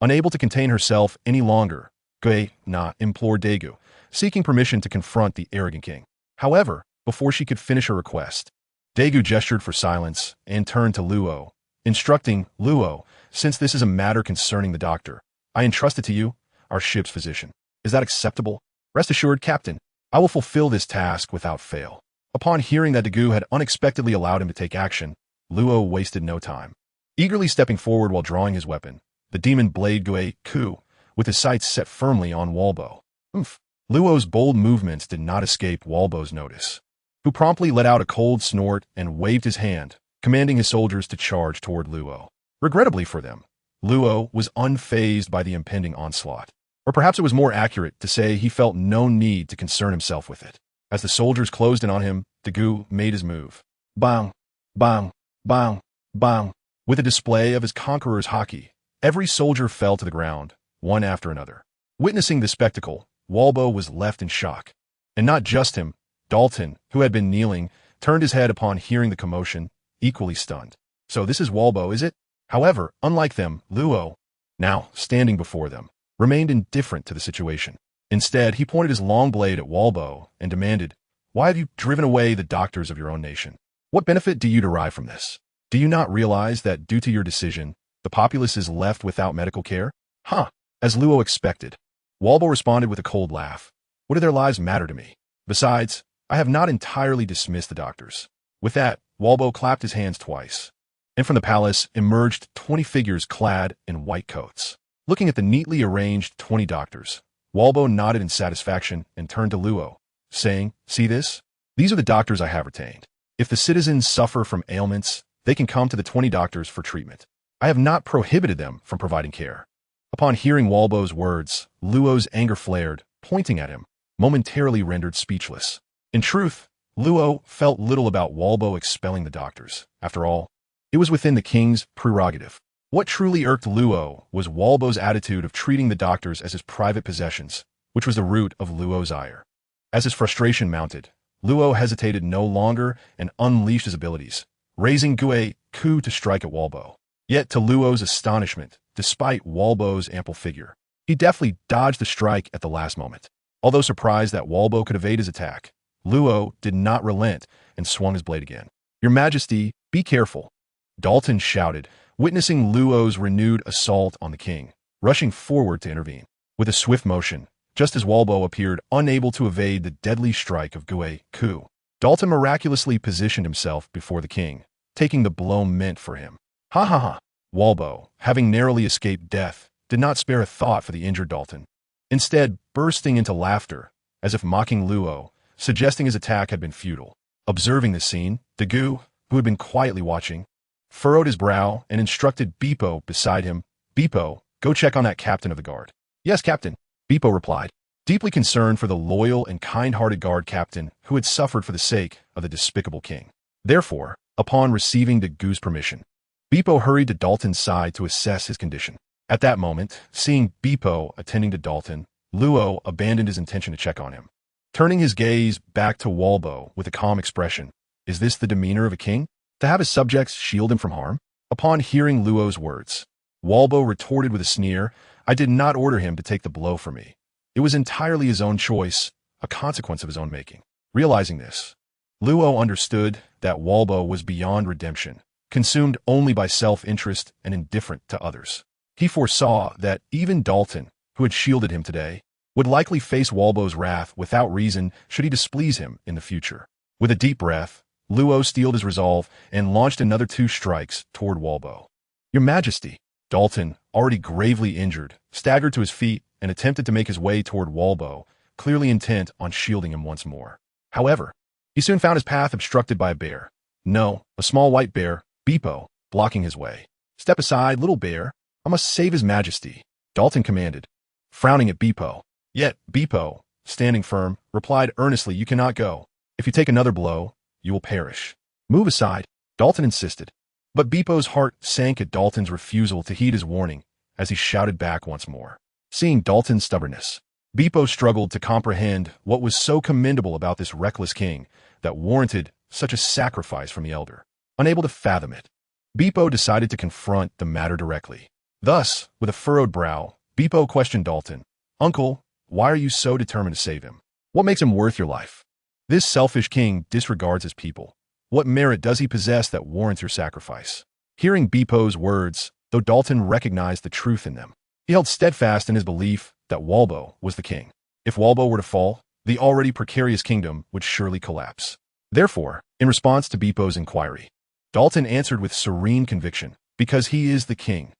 [SPEAKER 1] Unable to contain herself any longer, Guena implored Daegu, seeking permission to confront the arrogant king. However, before she could finish her request, Daegu gestured for silence and turned to Luo, instructing, "Luo, since this is a matter concerning the doctor, I entrust it to you, our ship's physician. Is that acceptable? Rest assured, Captain, I will fulfill this task without fail." Upon hearing that Daegu had unexpectedly allowed him to take action, Luo wasted no time. Eagerly stepping forward while drawing his weapon, the demon blade Ku, with his sights set firmly on Walbo. Luo's bold movements did not escape Walbo's notice, who promptly let out a cold snort and waved his hand, commanding his soldiers to charge toward Luo. Regrettably for them, Luo was unfazed by the impending onslaught. Or perhaps it was more accurate to say he felt no need to concern himself with it. As the soldiers closed in on him, Daegu made his move. Bang, bang, bang, bang. With a display of his conqueror's haki, every soldier fell to the ground, one after another. Witnessing the spectacle, Walbo was left in shock. And not just him, Dalton, who had been kneeling, turned his head upon hearing the commotion, equally stunned. So this is Walbo, is it? However, unlike them, Luo, now standing before them, remained indifferent to the situation. Instead, he pointed his long blade at Walbo and demanded, "Why have you driven away the doctors of your own nation? What benefit do you derive from this? Do you not realize that due to your decision, the populace is left without medical care?" As Luo expected, Walbo responded with a cold laugh. "What do their lives matter to me? Besides, I have not entirely dismissed the doctors." With that, Walbo clapped his hands twice, and from the palace emerged 20 figures clad in white coats. Looking at the neatly arranged 20 doctors, Walbo nodded in satisfaction and turned to Luo, saying, "See this? These are the doctors I have retained. If the citizens suffer from ailments, they can come to the 20 doctors for treatment. I have not prohibited them from providing care." Upon hearing Walbo's words, Luo's anger flared, pointing at him, momentarily rendered speechless. In truth, Luo felt little about Walbo expelling the doctors. After all, it was within the king's prerogative. What truly irked Luo was Walbo's attitude of treating the doctors as his private possessions, which was the root of Luo's ire. As his frustration mounted, Luo hesitated no longer and unleashed his abilities, raising Ku to strike at Walbo. Yet to Luo's astonishment, despite Walbo's ample figure, he deftly dodged the strike at the last moment. Although surprised that Walbo could evade his attack, Luo did not relent and swung his blade again. "Your Majesty, be careful," Dalton shouted, witnessing Luo's renewed assault on the king, rushing forward to intervene. With a swift motion, just as Walbo appeared unable to evade the deadly strike of Ku, Dalton miraculously positioned himself before the king, taking the blow meant for him. Ha! Walbo, having narrowly escaped death, did not spare a thought for the injured Dalton, instead bursting into laughter, as if mocking Luo, suggesting his attack had been futile. Observing this scene, Daegu, who had been quietly watching, furrowed his brow and instructed Beepo beside him, "Beepo, go check on that captain of the guard." "Yes, Captain," Beepo replied, deeply concerned for the loyal and kind-hearted guard captain who had suffered for the sake of the despicable king. Therefore, upon receiving Dagu's permission, Beepo hurried to Dalton's side to assess his condition. At that moment, seeing Beepo attending to Dalton, Luo abandoned his intention to check on him. Turning his gaze back to Walbo with a calm expression, "Is this the demeanor of a king? To have his subjects shield him from harm?" Upon hearing Luo's words, Walbo retorted with a sneer, "I did not order him to take the blow for me. It was entirely his own choice. a consequence of his own making. Realizing this, Luo understood that Walbo was beyond redemption, consumed only by self-interest and indifferent to others. He foresaw that even Dalton, who had shielded him today, would likely face Walbo's wrath without reason should he displease him in the future. With a deep breath, Luo steeled his resolve and launched another 2 strikes toward Walbo. "Your Majesty!" Dalton, already gravely injured, staggered to his feet and attempted to make his way toward Walbo, clearly intent on shielding him once more. However, he soon found his path obstructed by a bear. No, a small white bear, Beepo, blocking his way. "Step aside, little bear. I must save His Majesty," Dalton commanded, frowning at Beepo. Yet Beepo, standing firm, replied earnestly, "You cannot go. If you take another blow, you will perish." "Move aside," Dalton insisted. But Beepo's heart sank at Dalton's refusal to heed his warning as he shouted back once more. Seeing Dalton's stubbornness, Beepo struggled to comprehend what was so commendable about this reckless king that warranted such a sacrifice from the elder. Unable to fathom it, Beepo decided to confront the matter directly. Thus, with a furrowed brow, Beepo questioned Dalton, "Uncle, why are you so determined to save him? What makes him worth your life? This selfish king disregards his people. What merit does he possess that warrants your sacrifice?" Hearing Beepo's words, though Dalton recognized the truth in them, he held steadfast in his belief that Walbo was the king. If Walbo were to fall, the already precarious kingdom would surely collapse. Therefore, in response to Beepo's inquiry, Dalton answered with serene conviction, "Because he is the king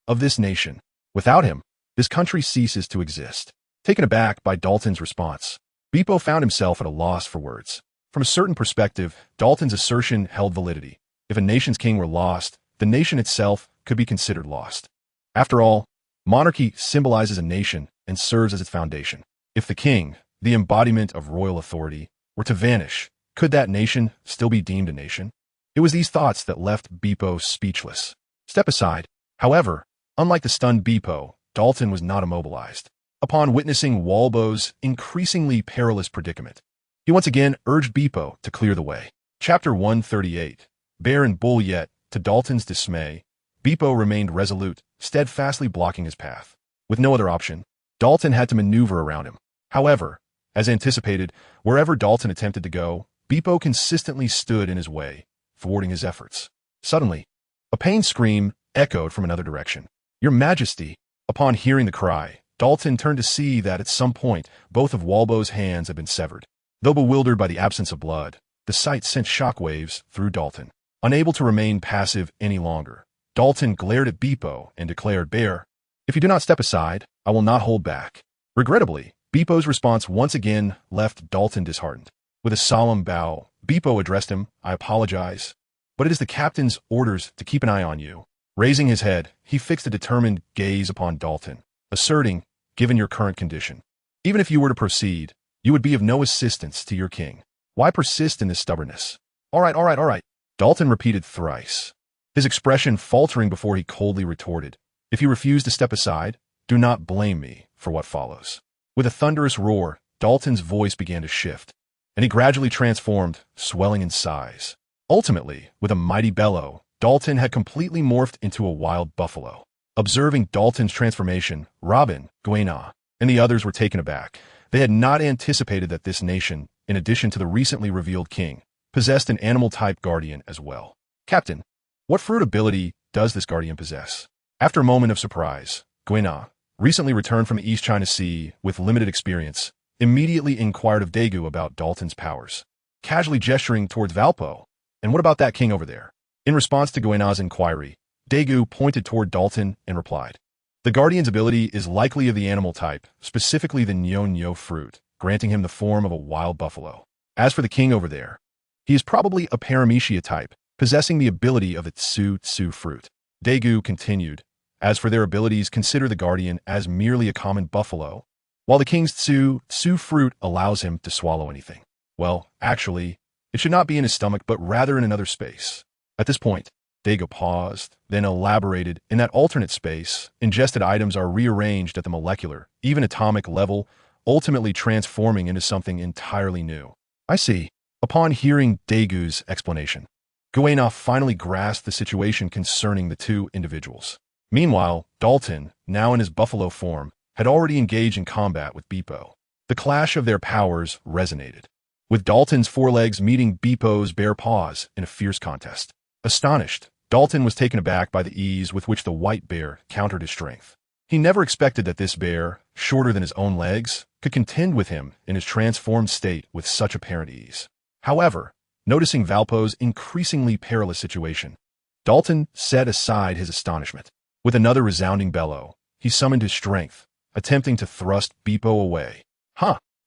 [SPEAKER 1] of this nation. Without him, this country ceases to exist." Taken aback by Dalton's response, Beepo found himself at a loss for words. From a certain perspective, Dalton's assertion held validity. If a nation's king were lost, the nation itself could be considered lost. After all, monarchy symbolizes a nation and serves as its foundation. If the king, the embodiment of royal authority, were to vanish, could that nation still be deemed a nation? It was these thoughts that left Beepo speechless. "Step aside." However, unlike the stunned Beepo, Dalton was not immobilized. Upon witnessing Walbo's increasingly perilous predicament, he once again urged Beepo to clear the way. Chapter 138. Bear and Bull. Yet, to Dalton's dismay, Beepo remained resolute, steadfastly blocking his path. With no other option, Dalton had to maneuver around him. However, as anticipated, wherever Dalton attempted to go, Beepo consistently stood in his way, thwarting his efforts. Suddenly, a pained scream echoed from another direction. "Your Majesty!" Upon hearing the cry, Dalton turned to see that at some point, both of Walbo's hands had been severed. Though bewildered by the absence of blood, the sight sent shockwaves through Dalton. Unable to remain passive any longer, Dalton glared at Beepo and declared, "Bear, if you do not step aside, I will not hold back." Regrettably, Beepo's response once again left Dalton disheartened. With a solemn bow, Beepo addressed him, "I apologize, but it is the captain's orders to keep an eye on you." Raising his head, he fixed a determined gaze upon Dalton, asserting, "Given your current condition, even if you were to proceed, you would be of no assistance to your king. Why persist in this stubbornness?" All right, Dalton repeated thrice, his expression faltering before he coldly retorted, "If you refuse to step aside, do not blame me for what follows." With a thunderous roar, Dalton's voice began to shift, and he gradually transformed, swelling in size. Ultimately, with a mighty bellow, Dalton had completely morphed into a wild buffalo. Observing Dalton's transformation, Robin, Guena, and the others were taken aback. They had not anticipated that this nation, in addition to the recently revealed king, possessed an animal-type guardian as well. "Captain, what fruit ability does this guardian possess?" After a moment of surprise, Guena, recently returned from the East China Sea with limited experience, immediately inquired of Daegu about Dalton's powers, casually gesturing towards Valpo. "And what about that king over there?" In response to Guena's inquiry, Daegu pointed toward Dalton and replied, "The guardian's ability is likely of the animal type, specifically the Nyo fruit, granting him the form of a wild buffalo. As for the king over there, he is probably a Paramecia type, possessing the ability of the Tsu fruit." Daegu continued, "As for their abilities, consider the guardian as merely a common buffalo, while the king's Tsu fruit allows him to swallow anything. Well, actually, it should not be in his stomach, but rather in another space." At this point, Daegu paused, then elaborated, "In that alternate space, ingested items are rearranged at the molecular, even atomic level, ultimately transforming into something entirely new." "I see." Upon hearing Daegu's explanation, Guena finally grasped the situation concerning the two individuals. Meanwhile, Dalton, now in his buffalo form, had already engaged in combat with Beepo. The clash of their powers resonated, with Dalton's forelegs meeting Beepo's bare paws in a fierce contest. Astonished, Dalton was taken aback by the ease with which the white bear countered his strength. He never expected that this bear, shorter than his own legs, could contend with him in his transformed state with such apparent ease. However, noticing Valpo's increasingly perilous situation, Dalton set aside his astonishment. With another resounding bellow, he summoned his strength, attempting to thrust Beepo away.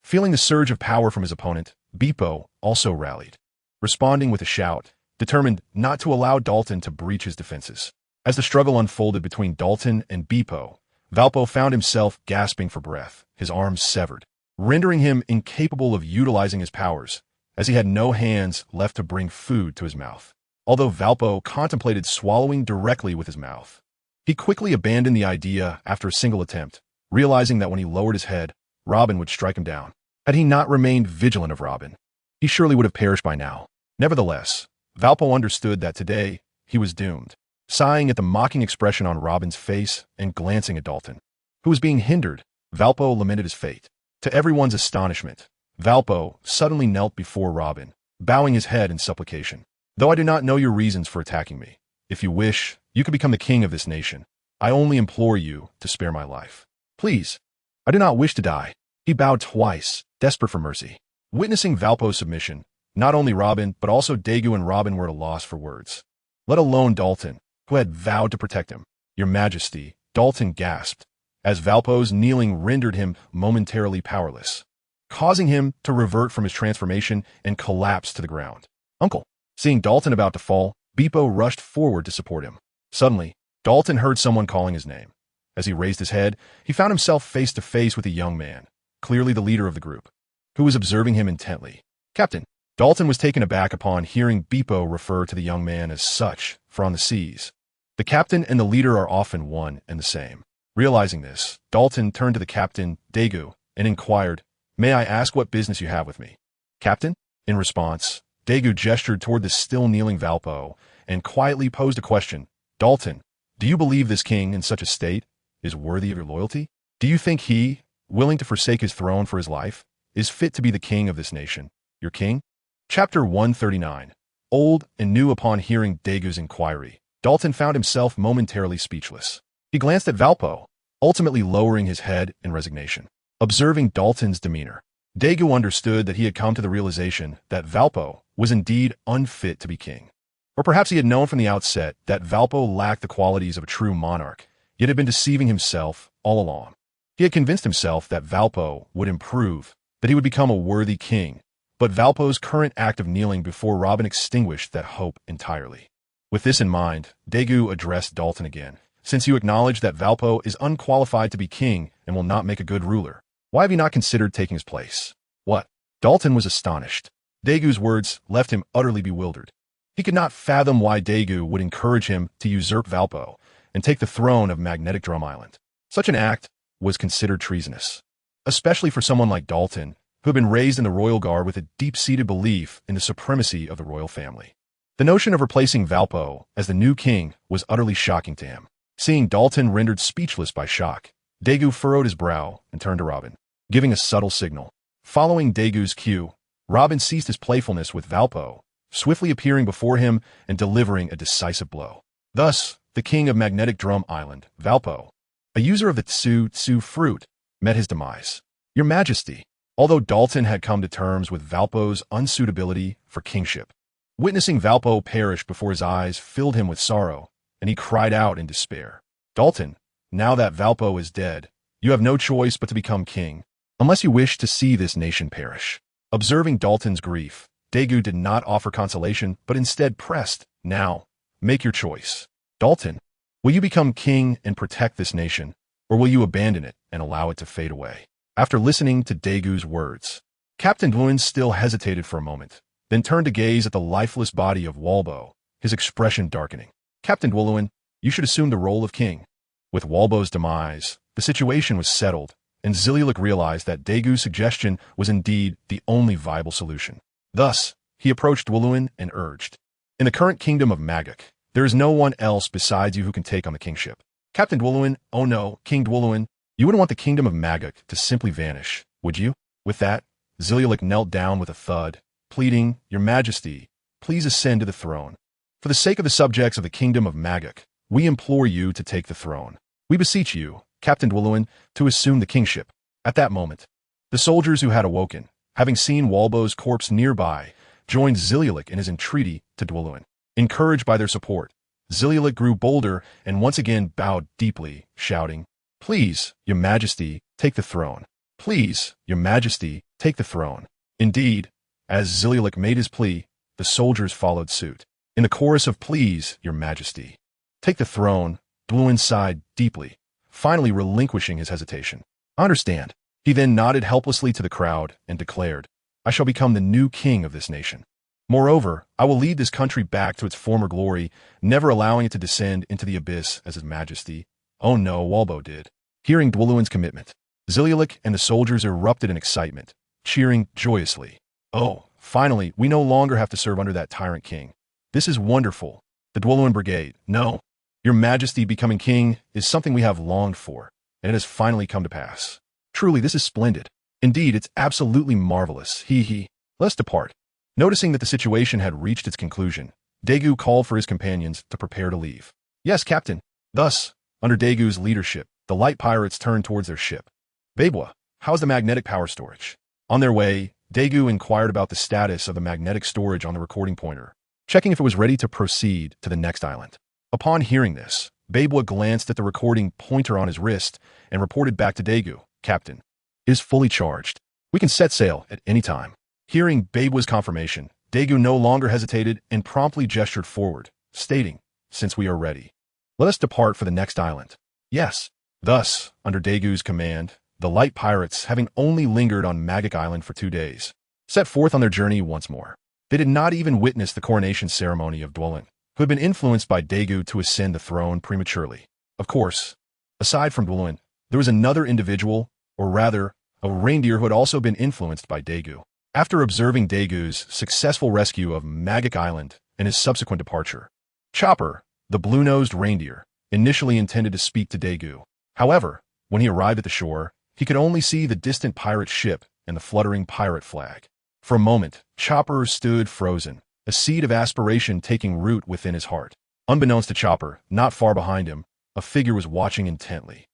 [SPEAKER 1] Feeling the surge of power from his opponent, Beepo also rallied, responding with a shout, determined not to allow Dalton to breach his defenses. As the struggle unfolded between Dalton and Beepo, Valpo found himself gasping for breath, his arms severed, rendering him incapable of utilizing his powers, as he had no hands left to bring food to his mouth. Although Valpo contemplated swallowing directly with his mouth, he quickly abandoned the idea after a single attempt, realizing that when he lowered his head, Robin would strike him down. Had he not remained vigilant of Robin, he surely would have perished by now. Nevertheless, Valpo understood that today he was doomed. Sighing at the mocking expression on Robin's face and glancing at Dalton, who was being hindered, Valpo lamented his fate. To everyone's astonishment, Valpo suddenly knelt before Robin, bowing his head in supplication. Though I do not know your reasons for attacking me, if you wish, you can become the king of this nation. I only implore you to spare my life. Please. I do not wish to die. He bowed twice, desperate for mercy. Witnessing Valpo's submission, not only Robin, but also Daegu and Robin were at a loss for words. Let alone Dalton, who had vowed to protect him. Your Majesty, Dalton gasped, as Valpo's kneeling rendered him momentarily powerless, causing him to revert from his transformation and collapse to the ground. Uncle. Seeing Dalton about to fall, Beepo rushed forward to support him. Suddenly, Dalton heard someone calling his name. As he raised his head, he found himself face to face with a young man, clearly the leader of the group, who was observing him intently. Captain. Dalton was taken aback upon hearing Beepo refer to the young man as such, for on the seas, the captain and the leader are often one and the same. Realizing this, Dalton turned to the captain, Daegu, and inquired, May I ask what business you have with me? Captain? In response, Daegu gestured toward the still kneeling Valpo and quietly posed a question. Dalton, do you believe this king in such a state is worthy of your loyalty? Do you think he, willing to forsake his throne for his life, is fit to be the king of this nation, your king? Chapter 139. Old and new. Upon hearing Daegu's inquiry, Dalton found himself momentarily speechless. He glanced at Valpo, ultimately lowering his head in resignation. Observing Dalton's demeanor, Daegu understood that he had come to the realization that Valpo was indeed unfit to be king. Or perhaps he had known from the outset that Valpo lacked the qualities of a true monarch, yet had been deceiving himself all along. He had convinced himself that Valpo would improve, that he would become a worthy king, but Valpo's current act of kneeling before Robin extinguished that hope entirely. With this in mind, Daegu addressed Dalton again. Since you acknowledge that Valpo is unqualified to be king and will not make a good ruler, why have you not considered taking his place? What? Dalton was astonished. Daegu's words left him utterly bewildered. He could not fathom why Daegu would encourage him to usurp Valpo and take the throne of Magnetic Drum Island. Such an act was considered treasonous, especially for someone like Dalton, who had been raised in the royal guard with a deep-seated belief in the supremacy of the royal family. The notion of replacing Valpo as the new king was utterly shocking to him. Seeing Dalton rendered speechless by shock, Daegu furrowed his brow and turned to Robin, giving a subtle signal. Following Daegu's cue, Robin ceased his playfulness with Valpo, swiftly appearing before him and delivering a decisive blow. Thus, the king of Magnetic Drum Island, Valpo, a user of the tsu fruit, met his demise. Your Majesty. Although Dalton had come to terms with Valpo's unsuitability for kingship, witnessing Valpo perish before his eyes filled him with sorrow, and he cried out in despair. Dalton, now that Valpo is dead, you have no choice but to become king, unless you wish to see this nation perish. Observing Dalton's grief, Daegu did not offer consolation, but instead pressed, Now, make your choice. Dalton, will you become king and protect this nation, or will you abandon it and allow it to fade away? After listening to Daegu's words, Captain Dwuin still hesitated for a moment, then turned to gaze at the lifeless body of Walbo, his expression darkening. Captain Dwuin, you should assume the role of king. With Walbo's demise, the situation was settled, and Ziliulik realized that Daegu's suggestion was indeed the only viable solution. Thus, he approached Dwuin and urged, In the current kingdom of Magok, there is no one else besides you who can take on the kingship. Captain Dwuin, oh no, King Dwuin, you wouldn't want the kingdom of Magok to simply vanish, would you? With that, Zilialik knelt down with a thud, pleading, "Your Majesty, please ascend to the throne. For the sake of the subjects of the kingdom of Magok, we implore you to take the throne. We beseech you, Captain Dwalluin, to assume the kingship." At that moment, the soldiers who had awoken, having seen Walbo's corpse nearby, joined Zilialik in his entreaty to Dwalluin. Encouraged by their support, Zilialik grew bolder and once again bowed deeply, shouting, "Please, Your Majesty, take the throne. Please, Your Majesty, take the throne." Indeed, as Zilialik made his plea, the soldiers followed suit. In the chorus of "Please, Your Majesty, take the throne," Dwalluin sighed deeply, finally relinquishing his hesitation. "I understand." He then nodded helplessly to the crowd and declared, "I shall become the new king of this nation. Moreover, I will lead this country back to its former glory, never allowing it to descend into the abyss as His Majesty." "Oh no," Walbo did. Hearing Dwalluin's commitment, Zilialik and the soldiers erupted in excitement, cheering joyously. "Oh, finally, we no longer have to serve under that tyrant king. This is wonderful." The Dwalluin Brigade, "No, Your Majesty becoming king is something we have longed for, and it has finally come to pass. Truly, this is splendid. Indeed, it's absolutely marvelous. He. Let's depart." Noticing that the situation had reached its conclusion, Daegu called for his companions to prepare to leave. "Yes, Captain." Thus, under Daegu's leadership, the light pirates turned towards their ship. "Babwa, how's the magnetic power storage?" On their way, Daegu inquired about the status of the magnetic storage on the recording pointer, checking if it was ready to proceed to the next island. Upon hearing this, Babwa glanced at the recording pointer on his wrist and reported back to Daegu, "Captain, it is fully charged. We can set sail at any time." Hearing Babwa's confirmation, Daegu no longer hesitated and promptly gestured forward, stating, "Since we are ready, let us depart for the next island." "Yes." Thus, under Daegu's command, the light pirates, having only lingered on Magok Island for 2 days, set forth on their journey once more. They did not even witness the coronation ceremony of Dwalluin, who had been influenced by Daegu to ascend the throne prematurely. Of course, aside from Dwalluin, there was another individual, or rather, a reindeer who had also been influenced by Daegu. After observing Daegu's successful rescue of Magok Island and his subsequent departure, Chopper, the blue-nosed reindeer, initially intended to speak to Daegu. However, when he arrived at the shore, he could only see the distant pirate ship and the fluttering pirate flag. For a moment, Chopper stood frozen, a seed of aspiration taking root within his heart. Unbeknownst to Chopper, not far behind him, a figure was watching intently.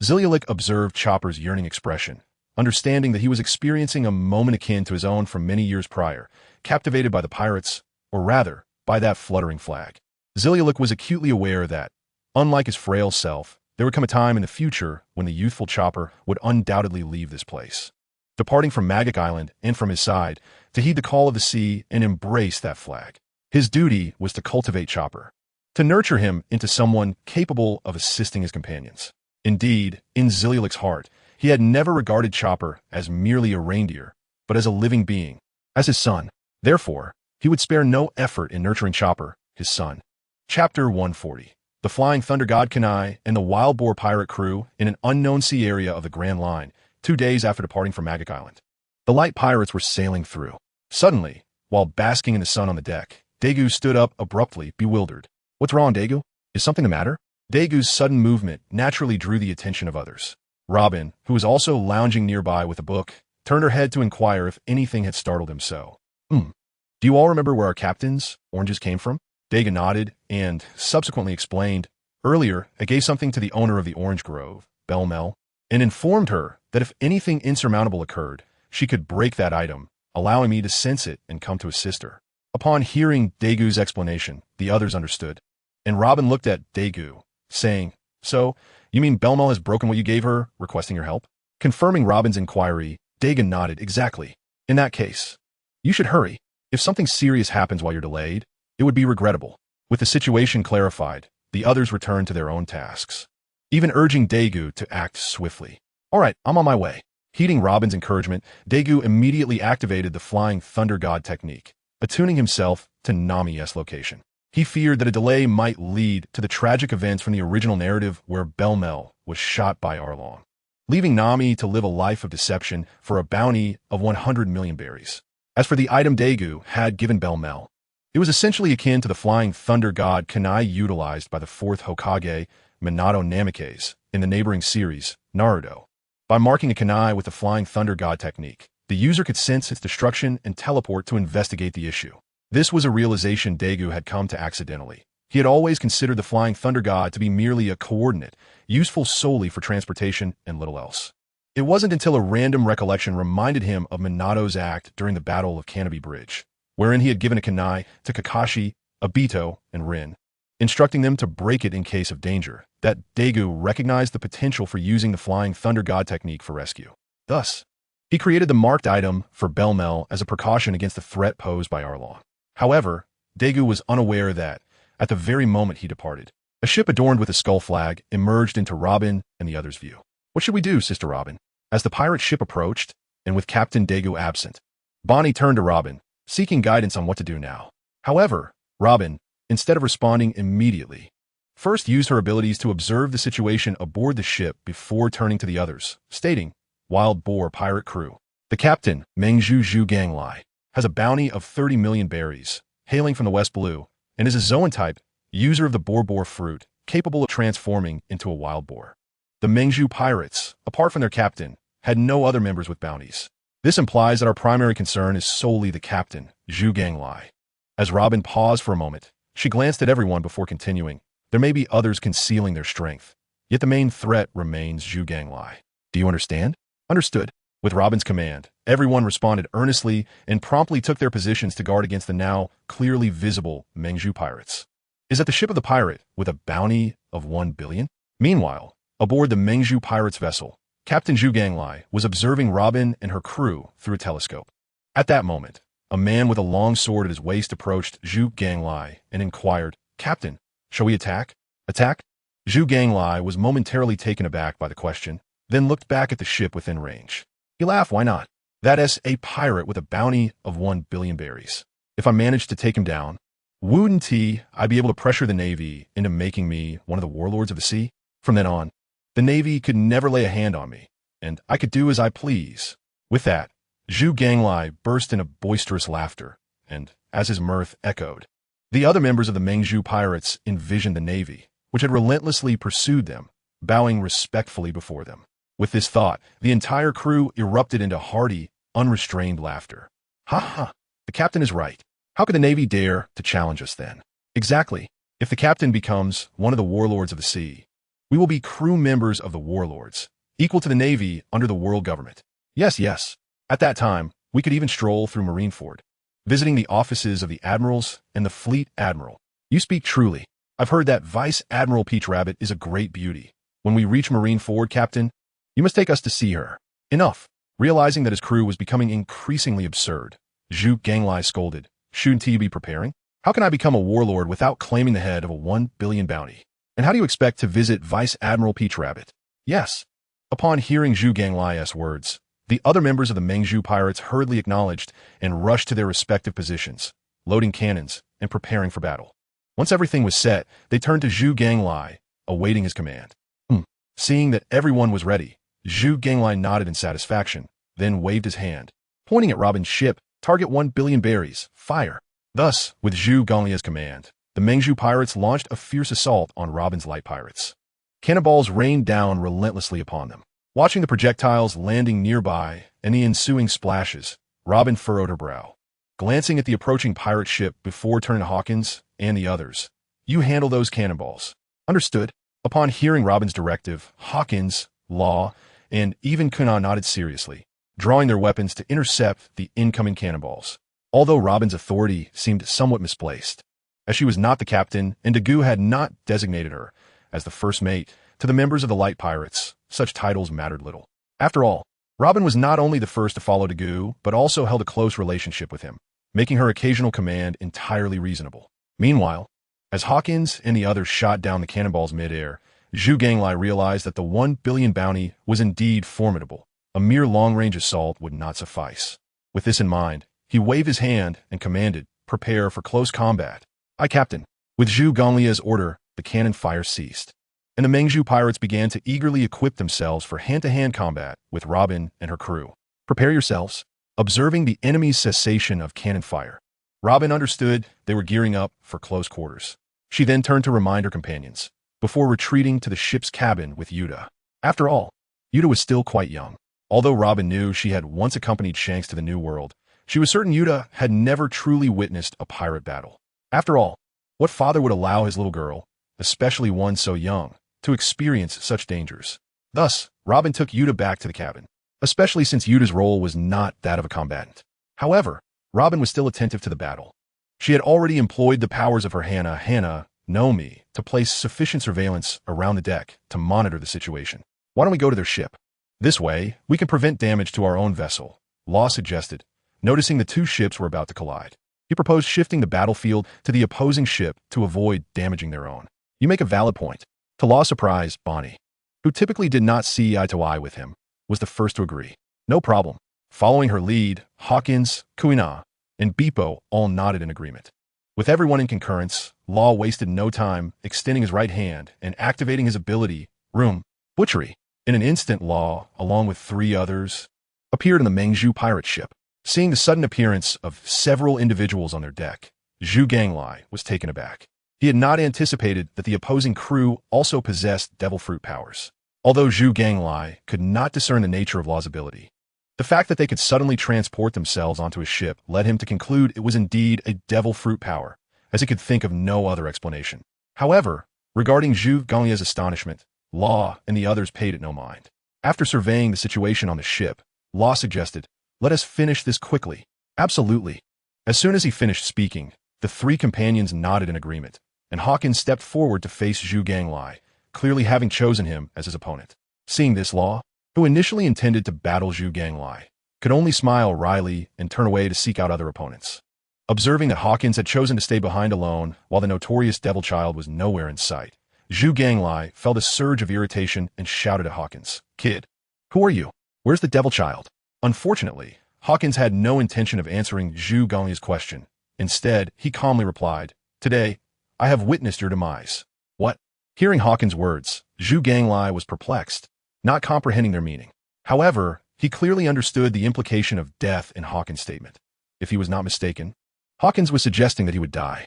[SPEAKER 1] Zilialik observed Chopper's yearning expression, understanding that he was experiencing a moment akin to his own from many years prior, captivated by the pirates, or rather, by that fluttering flag. Zilialik was acutely aware that, unlike his frail self, there would come a time in the future when the youthful Chopper would undoubtedly leave this place, departing from Magok Island and from his side to heed the call of the sea and embrace that flag. His duty was to cultivate Chopper, to nurture him into someone capable of assisting his companions. Indeed, in Zilialik's heart, he had never regarded Chopper as merely a reindeer, but as a living being, as his son. Therefore, he would spare no effort in nurturing Chopper, his son. Chapter 140. The Flying Thunder God Kenai and the Wild Boar Pirate crew in an unknown sea area of the Grand Line, 2 days after departing from Magok Island. The light pirates were sailing through. Suddenly, while basking in the sun on the deck, Daegu stood up abruptly, bewildered. "What's wrong, Daegu? Is something the matter?" Daegu's sudden movement naturally drew the attention of others. Robin, who was also lounging nearby with a book, turned her head to inquire if anything had startled him so. Do you all remember where our captain's oranges came from?" Daegu nodded and subsequently explained, "Earlier, I gave something to the owner of the orange grove, Belmel, and informed her that if anything insurmountable occurred, she could break that item, allowing me to sense it and come to assist her." Upon hearing Daegu's explanation, the others understood, and Robin looked at Daegu, saying, "So, you mean Belmel has broken what you gave her, requesting your help?" Confirming Robin's inquiry, Daegu nodded, "Exactly. In that case, you should hurry. If something serious happens while you're delayed, it would be regrettable." With the situation clarified, the others returned to their own tasks, even urging Daegu to act swiftly. "All right, I'm on my way." Heeding Robin's encouragement, Daegu immediately activated the Flying Thunder God technique, attuning himself to Nami's location. He feared that a delay might lead to the tragic events from the original narrative where Belmel was shot by Arlong, leaving Nami to live a life of deception for a bounty of 100 million berries. As for the item Daegu had given Belmel, it was essentially akin to the Flying Thunder God Kenai utilized by the 4th Hokage, Minato Namikaze, in the neighboring series, Naruto. By marking a Kenai with the Flying Thunder God technique, the user could sense its destruction and teleport to investigate the issue. This was a realization Daegu had come to accidentally. He had always considered the Flying Thunder God to be merely a coordinate, useful solely for transportation and little else. It wasn't until a random recollection reminded him of Minato's act during the Battle of Canopy Bridge, wherein he had given a kunai to Kakashi, Obito, and Rin, instructing them to break it in case of danger, that Daegu recognized the potential for using the Flying Thunder God technique for rescue. Thus, he created the marked item for Belmel as a precaution against the threat posed by Arlong. However, Daegu was unaware that, at the very moment he departed, a ship adorned with a skull flag emerged into Robin and the others' view. "What should we do, Sister Robin?" As the pirate ship approached, and with Captain Daegu absent, Bonnie turned to Robin, seeking guidance on what to do now. However, Robin, instead of responding immediately, first used her abilities to observe the situation aboard the ship before turning to the others, stating, "Wild Boar Pirate Crew. The captain, Mengzhu Zhu Ganglai, has a bounty of 30 million berries, hailing from the West Blue, and is a Zoan-type, user of the boar fruit, capable of transforming into a wild boar. The Mengzhu pirates, apart from their captain, had no other members with bounties. This implies that our primary concern is solely the captain, Zhu Ganglai." As Robin paused for a moment, she glanced at everyone before continuing, "There may be others concealing their strength, yet the main threat remains Zhu Ganglai. Do you understand?" "Understood." With Robin's command, everyone responded earnestly and promptly took their positions to guard against the now clearly visible Mengzhu pirates. "Is that the ship of the pirate with a bounty of 1 billion? Meanwhile, aboard the Mengzhu pirates' vessel, Captain Zhu Ganglai was observing Robin and her crew through a telescope. At that moment, a man with a long sword at his waist approached Zhu Ganglai and inquired, "Captain, shall we attack?" "Attack?" Zhu Ganglai was momentarily taken aback by the question, then looked back at the ship within range. He laughed. "Why not? That is a pirate with a bounty of 1 billion berries. If I managed to take him down, wouldn't I be able to pressure the Navy into making me one of the warlords of the sea? From then on, the Navy could never lay a hand on me, and I could do as I please." With that, Zhu Ganglai burst into boisterous laughter, and, as his mirth echoed, the other members of the Mengzhu pirates envisioned the Navy, which had relentlessly pursued them, bowing respectfully before them. With this thought, the entire crew erupted into hearty, unrestrained laughter. "Ha ha! The captain is right. How could the Navy dare to challenge us then?" "Exactly. If the captain becomes one of the warlords of the sea, we will be crew members of the warlords, equal to the Navy under the world government. Yes. At that time, we could even stroll through Marineford, visiting the offices of the admirals and the fleet admiral. You speak truly. I've heard that Vice Admiral Peach Rabbit is a great beauty. When we reach Marineford, Captain, you must take us to see her." "Enough." Realizing that his crew was becoming increasingly absurd, Zhu Ganglai scolded, "Shouldn't you be preparing? How can I become a warlord without claiming the head of a 1 billion bounty? And how do you expect to visit Vice Admiral Peach Rabbit?" "Yes." Upon hearing Zhu Ganglai's words, the other members of the Mengzhu pirates hurriedly acknowledged and rushed to their respective positions, loading cannons and preparing for battle. Once everything was set, they turned to Zhu Ganglai, awaiting his command. Seeing that everyone was ready, Zhu Ganglai nodded in satisfaction, then waved his hand, pointing at Robin's ship, "Target 1 billion berries, fire." Thus, with Zhu Ganglai's command, the Mengzhu pirates launched a fierce assault on Robin's light pirates. Cannonballs rained down relentlessly upon them. Watching the projectiles landing nearby and the ensuing splashes, Robin furrowed her brow. Glancing at the approaching pirate ship before turning to Hawkins and the others, "You handle those cannonballs." "Understood." Upon hearing Robin's directive, Hawkins, Law, and even Kuna nodded seriously, drawing their weapons to intercept the incoming cannonballs. Although Robin's authority seemed somewhat misplaced, as she was not the captain and Daegu had not designated her as the first mate, to the members of the light pirates, such titles mattered little. After all, Robin was not only the first to follow Daegu, but also held a close relationship with him, making her occasional command entirely reasonable. Meanwhile, as Hawkins and the others shot down the cannonballs mid-air, Zhu Ganglai realized that the 1 billion bounty was indeed formidable. A mere long-range assault would not suffice. With this in mind, he waved his hand and commanded, "Prepare for close combat." "Aye, Captain." With Zhu Ganglai's order, the cannon fire ceased, and the Mengzhu pirates began to eagerly equip themselves for hand-to-hand combat with Robin and her crew. "Prepare yourselves." Observing the enemy's cessation of cannon fire, Robin understood they were gearing up for close quarters. She then turned to remind her companions, before retreating to the ship's cabin with Yuta. After all, Yuta was still quite young. Although Robin knew she had once accompanied Shanks to the New World, she was certain Yuta had never truly witnessed a pirate battle. After all, what father would allow his little girl, especially one so young, to experience such dangers? Thus, Robin took Yuta back to the cabin, especially since Yuta's role was not that of a combatant. However, Robin was still attentive to the battle. She had already employed the powers of her Hana no Mi to place sufficient surveillance around the deck to monitor the situation. Why don't we go to their ship? This way, we can prevent damage to our own vessel, Law suggested, noticing the two ships were about to collide. He proposed shifting the battlefield to the opposing ship to avoid damaging their own. You make a valid point. To Law's surprise, Bonnie, who typically did not see eye to eye with him, was the first to agree. No problem. Following her lead, Hawkins, Kuina, and Beepo all nodded in agreement. With everyone in concurrence, Law wasted no time extending his right hand and activating his ability, Room Butchery. In an instant, Law, along with 3 others, appeared on the Mengzhu pirate ship. Seeing the sudden appearance of several individuals on their deck, Zhu Ganglai was taken aback. He had not anticipated that the opposing crew also possessed devil fruit powers. Although Zhu Ganglai could not discern the nature of Law's ability, the fact that they could suddenly transport themselves onto a ship led him to conclude it was indeed a devil fruit power, as he could think of no other explanation. However, regarding Zhu Ganglai's astonishment, Law and the others paid it no mind. After surveying the situation on the ship, Law suggested, "Let us finish this quickly." Absolutely. As soon as he finished speaking, the 3 companions nodded in agreement, and Hawkins stepped forward to face Zhu Ganglai, clearly having chosen him as his opponent. Seeing this, Law, who initially intended to battle Zhu Ganglai, could only smile wryly and turn away to seek out other opponents. Observing that Hawkins had chosen to stay behind alone while the notorious Devil Child was nowhere in sight, Zhu Ganglai felt a surge of irritation and shouted at Hawkins, "Kid, who are you? Where's the Devil Child?" Unfortunately, Hawkins had no intention of answering Zhu Ganglai's question. Instead, he calmly replied, "Today, I have witnessed your demise." What? Hearing Hawkins' words, Zhu Ganglai was perplexed, not comprehending their meaning. However, he clearly understood the implication of death in Hawkins' statement. If he was not mistaken, Hawkins was suggesting that he would die.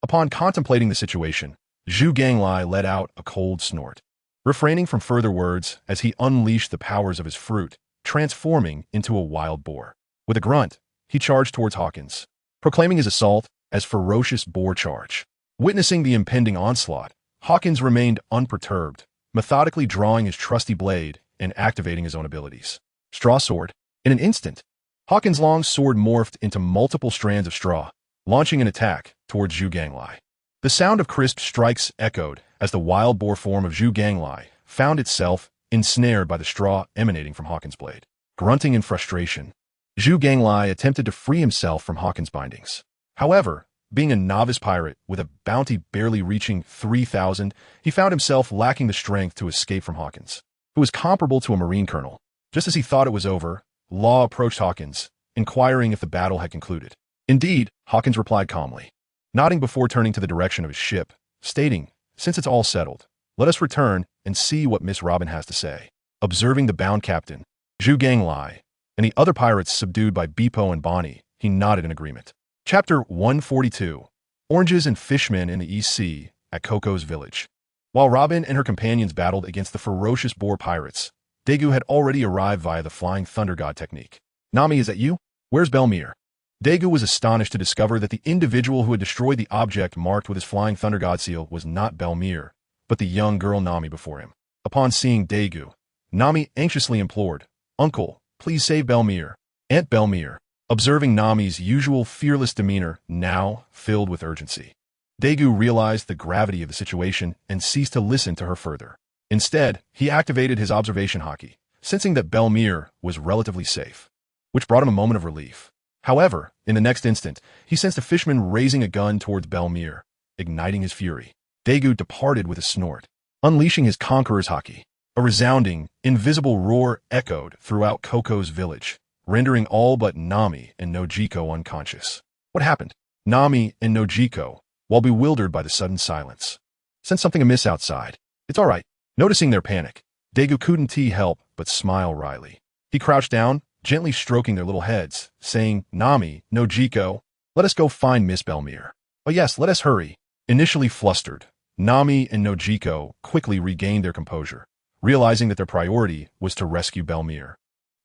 [SPEAKER 1] Upon contemplating the situation, Zhu Ganglai let out a cold snort, refraining from further words as he unleashed the powers of his fruit, transforming into a wild boar. With a grunt, he charged towards Hawkins, proclaiming his assault as ferocious boar charge. Witnessing the impending onslaught, Hawkins remained unperturbed, methodically drawing his trusty blade and activating his own abilities. Straw Sword. In an instant, Hawkins' long sword morphed into multiple strands of straw, launching an attack towards Zhu Ganglai. The sound of crisp strikes echoed as the wild boar form of Zhu Ganglai found itself ensnared by the straw emanating from Hawkins' blade. Grunting in frustration, Zhu Ganglai attempted to free himself from Hawkins' bindings. However, being a novice pirate with a bounty barely reaching 3,000, he found himself lacking the strength to escape from Hawkins, who was comparable to a Marine colonel. Just as he thought it was over, Law approached Hawkins, inquiring if the battle had concluded. Indeed, Hawkins replied calmly, nodding before turning to the direction of his ship, stating, "Since it's all settled, let us return and see what Miss Robin has to say." Observing the bound captain, Zhu Ganglai, and the other pirates subdued by Beepo and Bonnie, he nodded in agreement. Chapter 142. Oranges and Fishmen in the East Sea at Coco's Village. While Robin and her companions battled against the ferocious boar pirates, Daegu had already arrived via the Flying Thunder God technique. "Nami, is that you? Where's Belmir?" Daegu was astonished to discover that the individual who had destroyed the object marked with his Flying Thunder God seal was not Belmir, but the young girl Nami before him. Upon seeing Daegu, Nami anxiously implored, "Uncle, please save Belmir." Aunt Belmir, observing Nami's usual fearless demeanor, now filled with urgency. Daegu realized the gravity of the situation and ceased to listen to her further. Instead, he activated his observation haki, sensing that Belmir was relatively safe, which brought him a moment of relief. However, in the next instant, he sensed a fisherman raising a gun towards Belmir, igniting his fury. Daegu departed with a snort, unleashing his conqueror's haki. A resounding, invisible roar echoed throughout Coco's village, rendering all but Nami and Nojiko unconscious. What happened? Nami and Nojiko, while bewildered by the sudden silence, sensed something amiss outside. "It's all right." Noticing their panic, Daegu couldn't help but smile wryly. He crouched down, gently stroking their little heads, saying, "Nami, Nojiko, let us go find Miss Belmir." "Oh yes, let us hurry." Initially flustered, Nami and Nojiko quickly regained their composure, realizing that their priority was to rescue Belmir.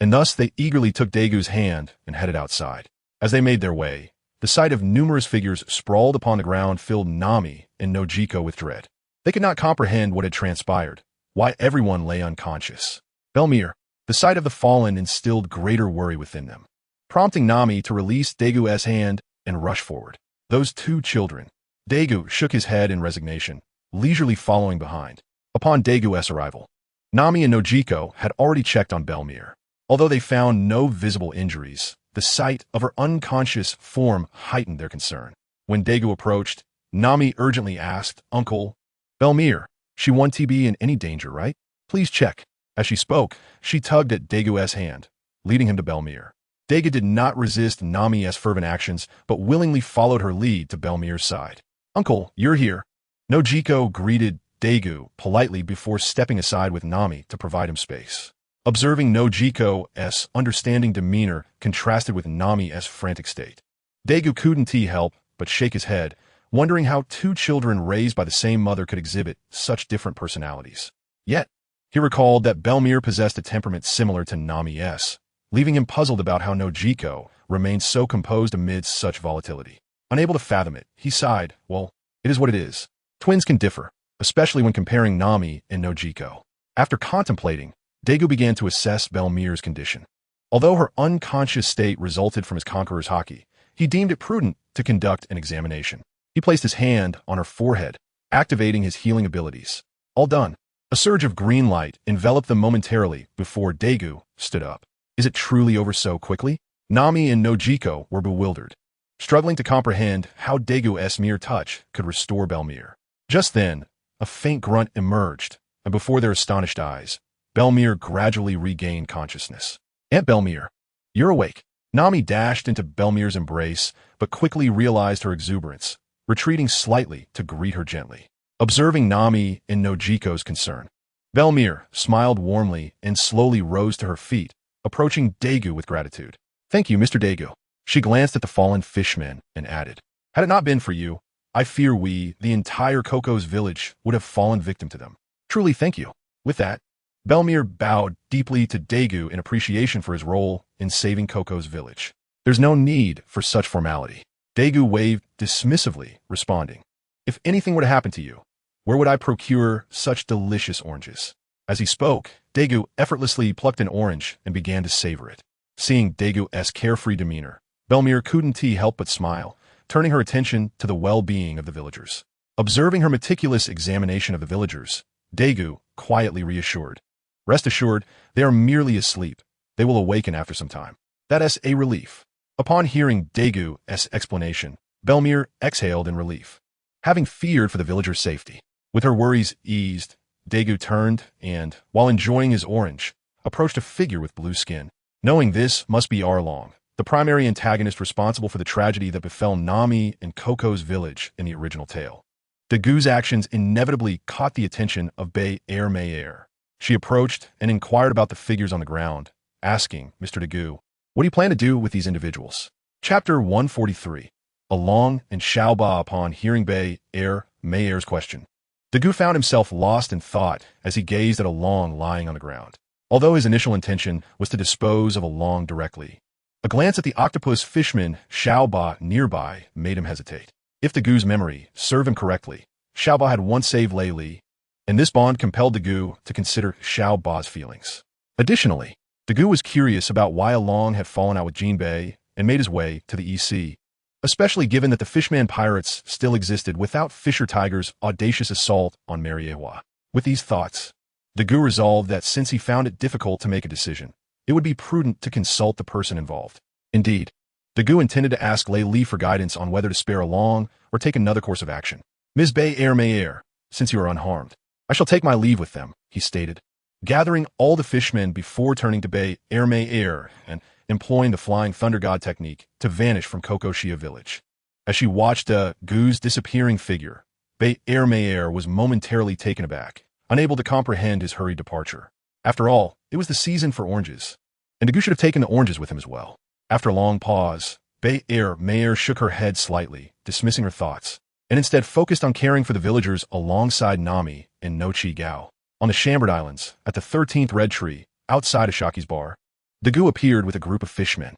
[SPEAKER 1] and thus they eagerly took Daegu's hand and headed outside. As they made their way, the sight of numerous figures sprawled upon the ground filled Nami and Nojiko with dread. They could not comprehend what had transpired, why everyone lay unconscious. Belmir, the sight of the fallen instilled greater worry within them, prompting Nami to release Daegu's hand and rush forward. Those two children. Daegu shook his head in resignation, leisurely following behind. Upon Daegu's arrival, Nami and Nojiko had already checked on Belmir. Although they found no visible injuries, the sight of her unconscious form heightened their concern. When Daegu approached, Nami urgently asked, "Uncle, Belmir, she won't be in any danger, right? Please check." As she spoke, she tugged at Daegu's hand, leading him to Belmir. Daegu did not resist Nami's fervent actions, but willingly followed her lead to Belmir's side. "Uncle, you're here." Nojiko greeted Daegu politely before stepping aside with Nami to provide him space. Observing Nojiko's understanding demeanor contrasted with Nami's frantic state, Daegu couldn't help but shake his head, wondering how two children raised by the same mother could exhibit such different personalities. Yet, he recalled that Belmir possessed a temperament similar to Nami's, leaving him puzzled about how Nojiko remained so composed amidst such volatility. Unable to fathom it, he sighed. Well, it is what it is. Twins can differ, especially when comparing Nami and Nojiko. After contemplating, Daegu began to assess Belmir's condition. Although her unconscious state resulted from his conqueror's haki, he deemed it prudent to conduct an examination. He placed his hand on her forehead, activating his healing abilities. All done. A surge of green light enveloped them momentarily before Daegu stood up. Is it truly over so quickly? Nami and Nojiko were bewildered, struggling to comprehend how Daegu's mere touch could restore Belmir. Just then, a faint grunt emerged, and before their astonished eyes, Belmir gradually regained consciousness. "Aunt Belmir, you're awake." Nami dashed into Belmir's embrace, but quickly realized her exuberance, retreating slightly to greet her gently. Observing Nami and Nojiko's concern, Belmir smiled warmly and slowly rose to her feet, approaching Daegu with gratitude. "Thank you, Mr. Daegu." She glanced at the fallen fishmen and added, "Had it not been for you, I fear the entire Koko's village, would have fallen victim to them. Truly thank you." With that, Belmir bowed deeply to Daegu in appreciation for his role in saving Koko's village. "There's no need for such formality." Daegu waved dismissively, responding, "If anything were to happen to you, where would I procure such delicious oranges?" As he spoke, Daegu effortlessly plucked an orange and began to savor it. Seeing Daegu's carefree demeanor, Belmir couldn't help but smile, turning her attention to the well-being of the villagers. Observing her meticulous examination of the villagers, Daegu quietly reassured, "Rest assured, they are merely asleep. They will awaken after some time." That is a relief. Upon hearing Daegu's explanation, Belmir exhaled in relief, having feared for the villagers' safety. With her worries eased, Daegu turned and, while enjoying his orange, approached a figure with blue skin. Knowing this must be Arlong, the primary antagonist responsible for the tragedy that befell Nami and Koko's village in the original tale. Daegu's actions inevitably caught the attention of withMutated. She approached and inquired about the figures on the ground, asking, "Mr. Daegu, what do you plan to do with these individuals?" Chapter 143. Along and Xiaoba. Upon hearing withMuted's question, Daegu found himself lost in thought as he gazed at Along lying on the ground. Although his initial intention was to dispose of Along directly, a glance at the octopus fishman Xiaoba nearby made him hesitate. If Daegu's memory served him correctly, Xiaoba had once saved Lei Li, and this bond compelled Daegu to consider Xiaoba's feelings. Additionally, Daegu was curious about why Along had fallen out with Jinbei and made his way to the EC, especially given that the Fishman pirates still existed without Fisher Tiger's audacious assault on Mariewa. With these thoughts, Daegu resolved that since he found it difficult to make a decision, it would be prudent to consult the person involved. Indeed, Daegu intended to ask Lei Li for guidance on whether to spare Along or take another course of action. "Ms. withMutated, since you are unharmed, I shall take my leave with them," he stated, gathering all the fishmen before turning to withMutated and employing the Flying Thunder God technique to vanish from Kokoshia village. As she watched Daegu's disappearing figure, withMutated was momentarily taken aback, unable to comprehend his hurried departure. After all, it was the season for oranges, and Daegu should have taken the oranges with him as well. After a long pause, withMutated shook her head slightly, dismissing her thoughts, and instead focused on caring for the villagers alongside Nami and Nochi Gao. On the Shambard Islands, at the 13th Red Tree, outside of Shaki's bar, Dagu appeared with a group of fishmen.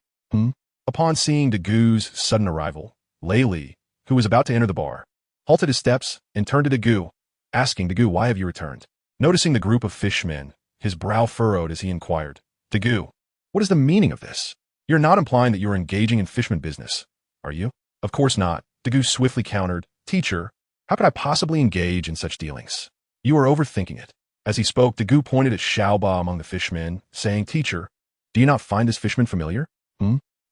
[SPEAKER 1] Upon seeing Dagu's sudden arrival, Lei Li, who was about to enter the bar, halted his steps and turned to Dagu, asking Dagu, "Why have you returned?" Noticing the group of fishmen, his brow furrowed as he inquired, "Dagu, what is the meaning of this? You're not implying that you're engaging in fishman business, are you?" "Of course not," Dagu swiftly countered. "Teacher, how could I possibly engage in such dealings? You are overthinking it." As he spoke, Dagu pointed at Xiaoba among the fishmen, saying, "Teacher, do you not find this fishman familiar?"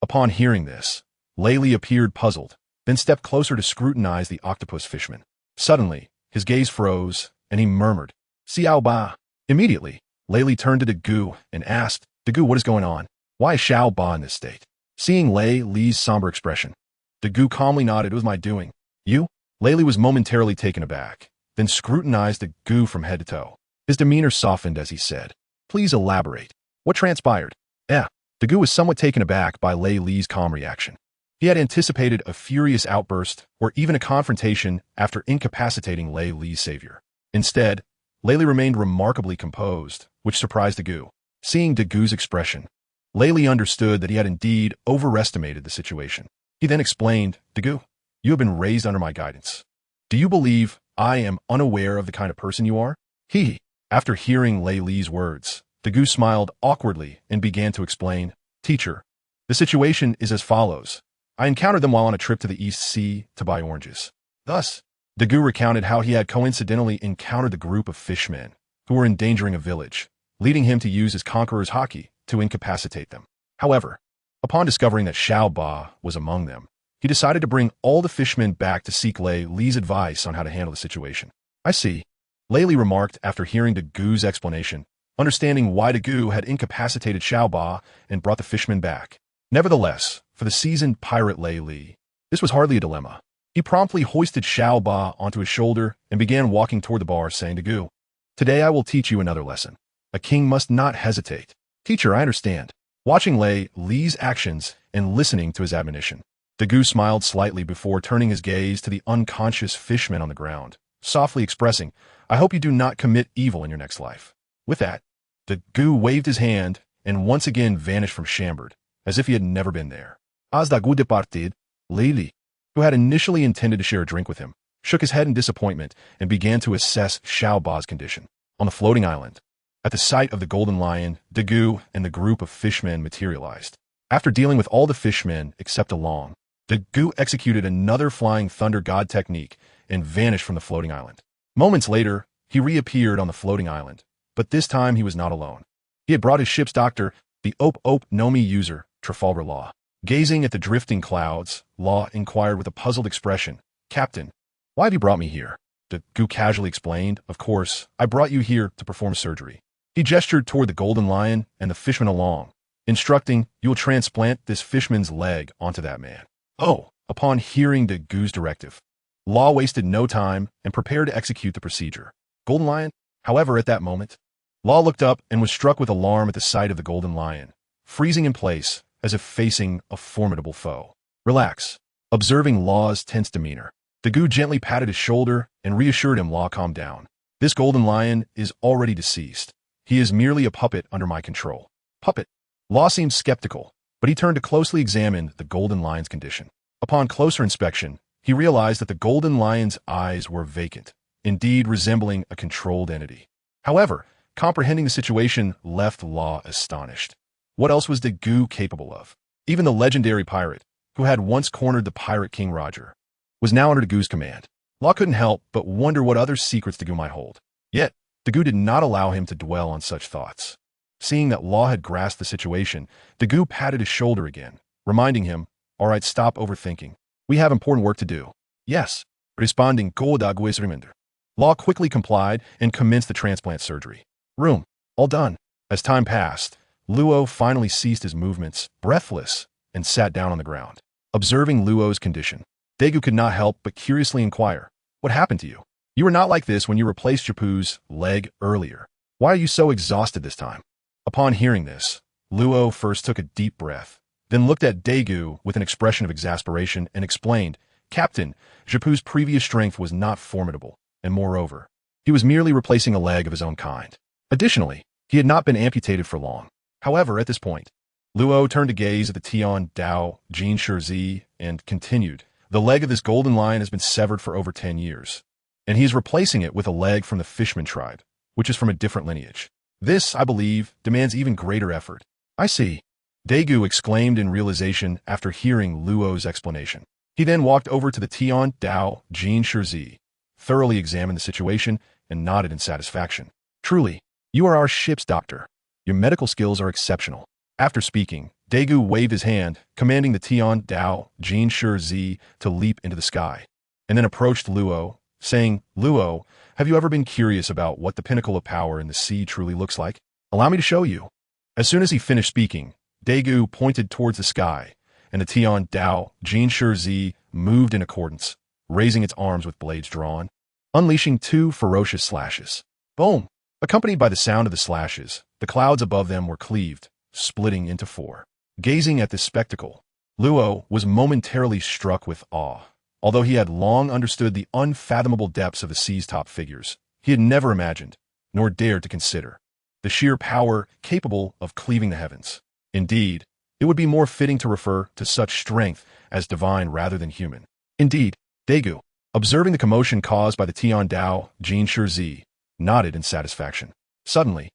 [SPEAKER 1] Upon hearing this, Lei Li appeared puzzled, then stepped closer to scrutinize the octopus fishman. Suddenly, his gaze froze, and he murmured, "Xiaoba." Immediately, Lei Li turned to Dagu and asked, "Dagu, what is going on? Why is Xiaoba in this state?" Seeing Lei Li's somber expression, Dagu calmly nodded. "It was my doing." "You?" Lei Li was momentarily taken aback, then scrutinized Dagu from head to toe. His demeanor softened as he said, "Please elaborate. What transpired?" Dagu was somewhat taken aback by Lei Li's calm reaction. He had anticipated a furious outburst or even a confrontation after incapacitating Lei Li's savior. Instead, Lei Li remained remarkably composed, which surprised Dagu. Seeing Dagu's expression, Lei Li understood that he had indeed overestimated the situation. He then explained, "Dagu, you have been raised under my guidance. Do you believe I am unaware of the kind of person you are?" After hearing Lei Li's words, Dagu smiled awkwardly and began to explain, "Teacher, the situation is as follows. I encountered them while on a trip to the East Sea to buy oranges." Thus, Dagu recounted how he had coincidentally encountered the group of fishmen who were endangering a village, leading him to use his conqueror's haki to incapacitate them. However, upon discovering that Xiaoba was among them, he decided to bring all the fishmen back to seek Lei Li's advice on how to handle the situation. "I see," Lei Li remarked after hearing Dagu's explanation, understanding why Dagu had incapacitated Xiaoba and brought the fishmen back. Nevertheless, for the seasoned pirate Lei Li, this was hardly a dilemma. He promptly hoisted Xiaoba onto his shoulder and began walking toward the bar, saying to Dagu, "Today I will teach you another lesson. A king must not hesitate." "Teacher, I understand." Watching Lei Li's actions and listening to his admonition, Dagu smiled slightly before turning his gaze to the unconscious fishmen on the ground, softly expressing, "I hope you do not commit evil in your next life." With that, Dagu waved his hand and once again vanished from Chambord, as if he had never been there. As Dagu departed, Lei Li, who had initially intended to share a drink with him, shook his head in disappointment and began to assess Xiaoba's condition. On the floating island, at the sight of the golden lion, Dagu and the group of fishmen materialized. After dealing with all the fishmen except Along, Dagu executed another flying thunder god technique and vanished from the floating island. Moments later, he reappeared on the floating island, but this time he was not alone. He had brought his ship's doctor, the Nomi user, Trafalgar Law. Gazing at the drifting clouds, Law inquired with a puzzled expression, "Captain, why have you brought me here?" Dagu casually explained, "Of course, I brought you here to perform surgery." He gestured toward the golden lion and the fishman Along, instructing, "You will transplant this fishman's leg onto that man." Upon hearing Dagu's directive, Law wasted no time and prepared to execute the procedure. Golden lion, however, at that moment, Law looked up and was struck with alarm at the sight of the golden lion, freezing in place as if facing a formidable foe. "Relax." Observing Law's tense demeanor, Dagu gently patted his shoulder and reassured him. "Law, calm down. This golden lion is already deceased. He is merely a puppet under my control." "Puppet?" Law seemed skeptical, but he turned to closely examine the golden lion's condition. Upon closer inspection, he realized that the golden lion's eyes were vacant, indeed resembling a controlled entity. However, comprehending the situation left Law astonished. What else was Dagu capable of? Even the legendary pirate, who had once cornered the pirate King Roger, was now under Dagu's command. Law couldn't help but wonder what other secrets Dagu might hold. Yet, Dagu did not allow him to dwell on such thoughts. Seeing that Law had grasped the situation, Dagu patted his shoulder again, reminding him, "All right, stop overthinking. We have important work to do." "Yes," responding, "Go Dagu's reminder." Law quickly complied and commenced the transplant surgery. Room, all done. As time passed, Luo finally ceased his movements, breathless, and sat down on the ground. Observing Luo's condition, Dagu could not help but curiously inquire, "What happened to you? You were not like this when you replaced Japu's leg earlier. Why are you so exhausted this time?" Upon hearing this, Luo first took a deep breath, then looked at Dagu with an expression of exasperation and explained, "Captain, Japu's previous strength was not formidable, and moreover, he was merely replacing a leg of his own kind. Additionally, he had not been amputated for long. However, at this point, Luo turned to gaze at the Tian Dao Jin Shi and continued. The leg of this golden lion has been severed for over 10 years, and he is replacing it with a leg from the Fishman tribe, which is from a different lineage. This, I believe, demands even greater effort. I see. Daegu exclaimed in realization after hearing Luo's explanation. He then walked over to the Tian Dao Jin Shi, thoroughly examined the situation, and nodded in satisfaction. Truly, you are our ship's doctor. Your medical skills are exceptional. After speaking, Daegu waved his hand, commanding the Tian Dao Jin Shi to leap into the sky, and then approached Luo, saying, Luo, have you ever been curious about what the pinnacle of power in the sea truly looks like? Allow me to show you. As soon as he finished speaking, Daegu pointed towards the sky, and the Tian Dao Jin Shi moved in accordance, raising its arms with blades drawn, unleashing 2 ferocious slashes. Boom! Accompanied by the sound of the slashes, the clouds above them were cleaved, splitting into 4. Gazing at this spectacle, Luo was momentarily struck with awe. Although he had long understood the unfathomable depths of the sea's top figures, he had never imagined, nor dared to consider, the sheer power capable of cleaving the heavens. Indeed, it would be more fitting to refer to such strength as divine rather than human. Indeed, Daegu, observing the commotion caused by the Tian Dao Jin Shi, nodded in satisfaction. Suddenly,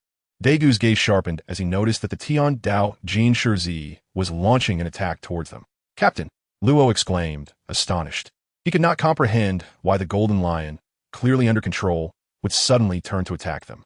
[SPEAKER 1] Daegu's gaze sharpened as he noticed that the Tian Dao Jin Shi was launching an attack towards them. Captain, Luo exclaimed, astonished. He could not comprehend why the golden lion, clearly under control, would suddenly turn to attack them.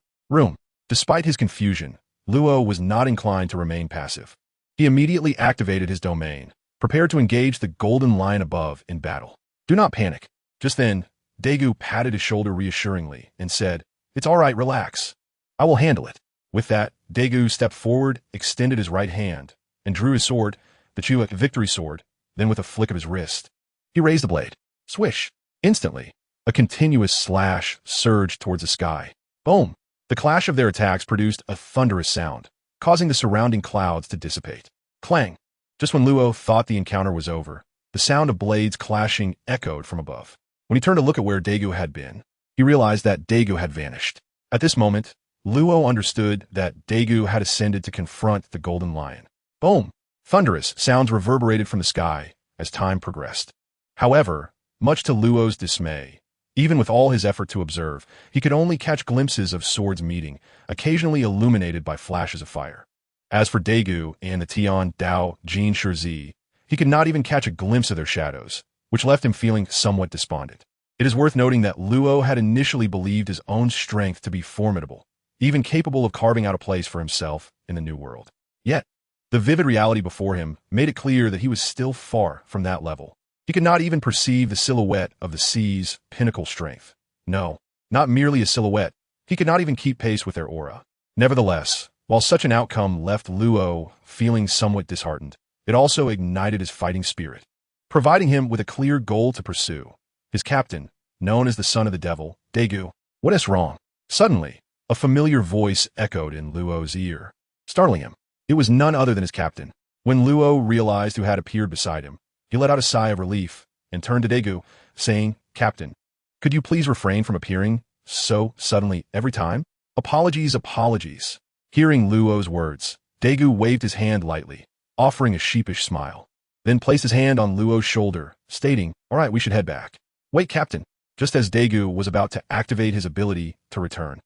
[SPEAKER 1] Despite his confusion, Luo was not inclined to remain passive. He immediately activated his domain, prepared to engage the golden lion above in battle. Do not panic. Just then, Daegu patted his shoulder reassuringly and said, It's all right, relax. I will handle it. With that, Daegu stepped forward, extended his right hand, and drew his sword, the Chua victory sword. Then with a flick of his wrist, he raised the blade. Swish! Instantly, a continuous slash surged towards the sky. Boom! The clash of their attacks produced a thunderous sound, causing the surrounding clouds to dissipate. Clang! Just when Luo thought the encounter was over, the sound of blades clashing echoed from above. When he turned to look at where Daegu had been, he realized that Daegu had vanished. At this moment, Luo understood that Daegu had ascended to confront the golden lion. Boom! Thunderous sounds reverberated from the sky as time progressed. However, much to Luo's dismay, even with all his effort to observe, he could only catch glimpses of swords meeting, occasionally illuminated by flashes of fire. As for Daegu and the Tian Dao Jin Shi, he could not even catch a glimpse of their shadows, which left him feeling somewhat despondent. It is worth noting that Luo had initially believed his own strength to be formidable, even capable of carving out a place for himself in the new world. Yet, the vivid reality before him made it clear that he was still far from that level. He could not even perceive the silhouette of the sea's pinnacle strength. No, not merely a silhouette. He could not even keep pace with their aura. Nevertheless, while such an outcome left Luo feeling somewhat disheartened, it also ignited his fighting spirit, providing him with a clear goal to pursue. His captain, known as the son of the devil, Daegu, what is wrong? Suddenly, a familiar voice echoed in Luo's ear, startling him. It was none other than his captain. When Luo realized who had appeared beside him, he let out a sigh of relief and turned to Daegu, saying, Captain, could you please refrain from appearing so suddenly every time? Apologies, apologies. Hearing Luo's words, Daegu waved his hand lightly, offering a sheepish smile, then placed his hand on Luo's shoulder, stating, All right, we should head back. Wait, Captain. Just as Daegu was about to activate his ability to return,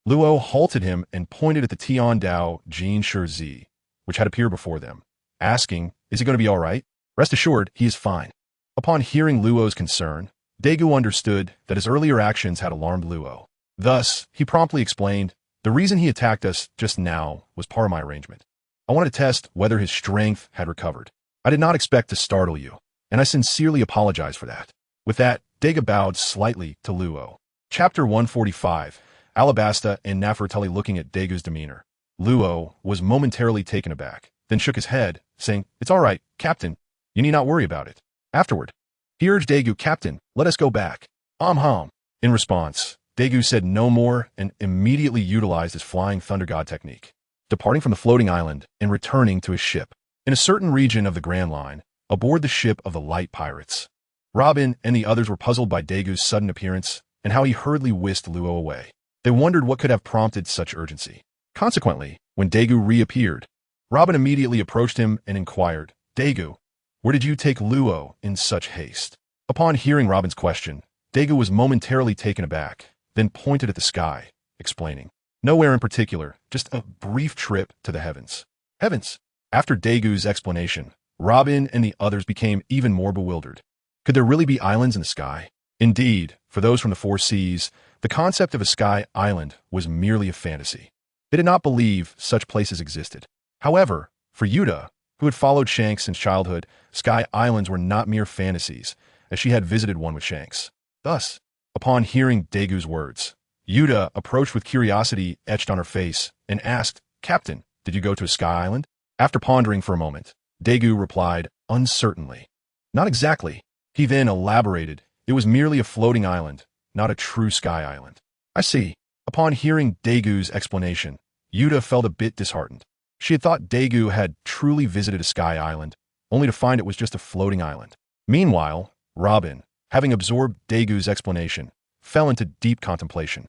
[SPEAKER 1] Luo halted him and pointed at the Tian Dao Jin Shi, which had appeared before them, asking, Is he going to be all right? Rest assured, he is fine. Upon hearing Luo's concern, Daegu understood that his earlier actions had alarmed Luo. Thus, he promptly explained, The reason he attacked us just now was part of my arrangement. I wanted to test whether his strength had recovered. I did not expect to startle you, and I sincerely apologize for that. With that, Daegu bowed slightly to Luo. Chapter 145, Alabasta and Nefertiti looking at Daegu's demeanor. Luo was momentarily taken aback, then shook his head, saying, It's all right, Captain. You need not worry about it. Afterward, he urged Daegu, Captain, let us go back. In response, Daegu said no more and immediately utilized his flying thunder god technique, departing from the floating island and returning to his ship. In a certain region of the Grand Line, aboard the ship of the light pirates, Robin and the others were puzzled by Daegu's sudden appearance and how he hurriedly whisked Luo away. They wondered what could have prompted such urgency. Consequently, when Daegu reappeared, Robin immediately approached him and inquired, Daegu, where did you take Luo in such haste? Upon hearing Robin's question, Daegu was momentarily taken aback, then pointed at the sky, explaining, nowhere in particular, just a brief trip to the heavens. Heavens! After Daegu's explanation, Robin and the others became even more bewildered. Could there really be islands in the sky? Indeed, for those from the four seas, the concept of a sky island was merely a fantasy. They did not believe such places existed. However, for Yuta, who had followed Shanks since childhood, sky islands were not mere fantasies, as she had visited one with Shanks. Thus, upon hearing Daegu's words, Yuta approached with curiosity etched on her face and asked, Captain, did you go to a sky island? After pondering for a moment, Daegu replied uncertainly, not exactly. He then elaborated, it was merely a floating island, not a true sky island. I see. Upon hearing Daegu's explanation, Yuta felt a bit disheartened. She had thought Daegu had truly visited a sky island, only to find it was just a floating island. Meanwhile, Robin, having absorbed Daegu's explanation, fell into deep contemplation.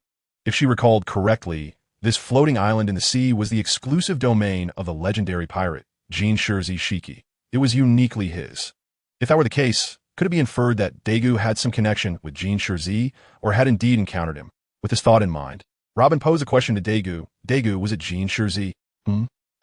[SPEAKER 1] If she recalled correctly, this floating island in the sea was the exclusive domain of the legendary pirate, Jin Shirzi Shiki. It was uniquely his. If that were the case, could it be inferred that Daegu had some connection with Jin Shirzi, or had indeed encountered him? With this thought in mind, Robin posed a question to Daegu. Daegu, was it Jin Shirzi?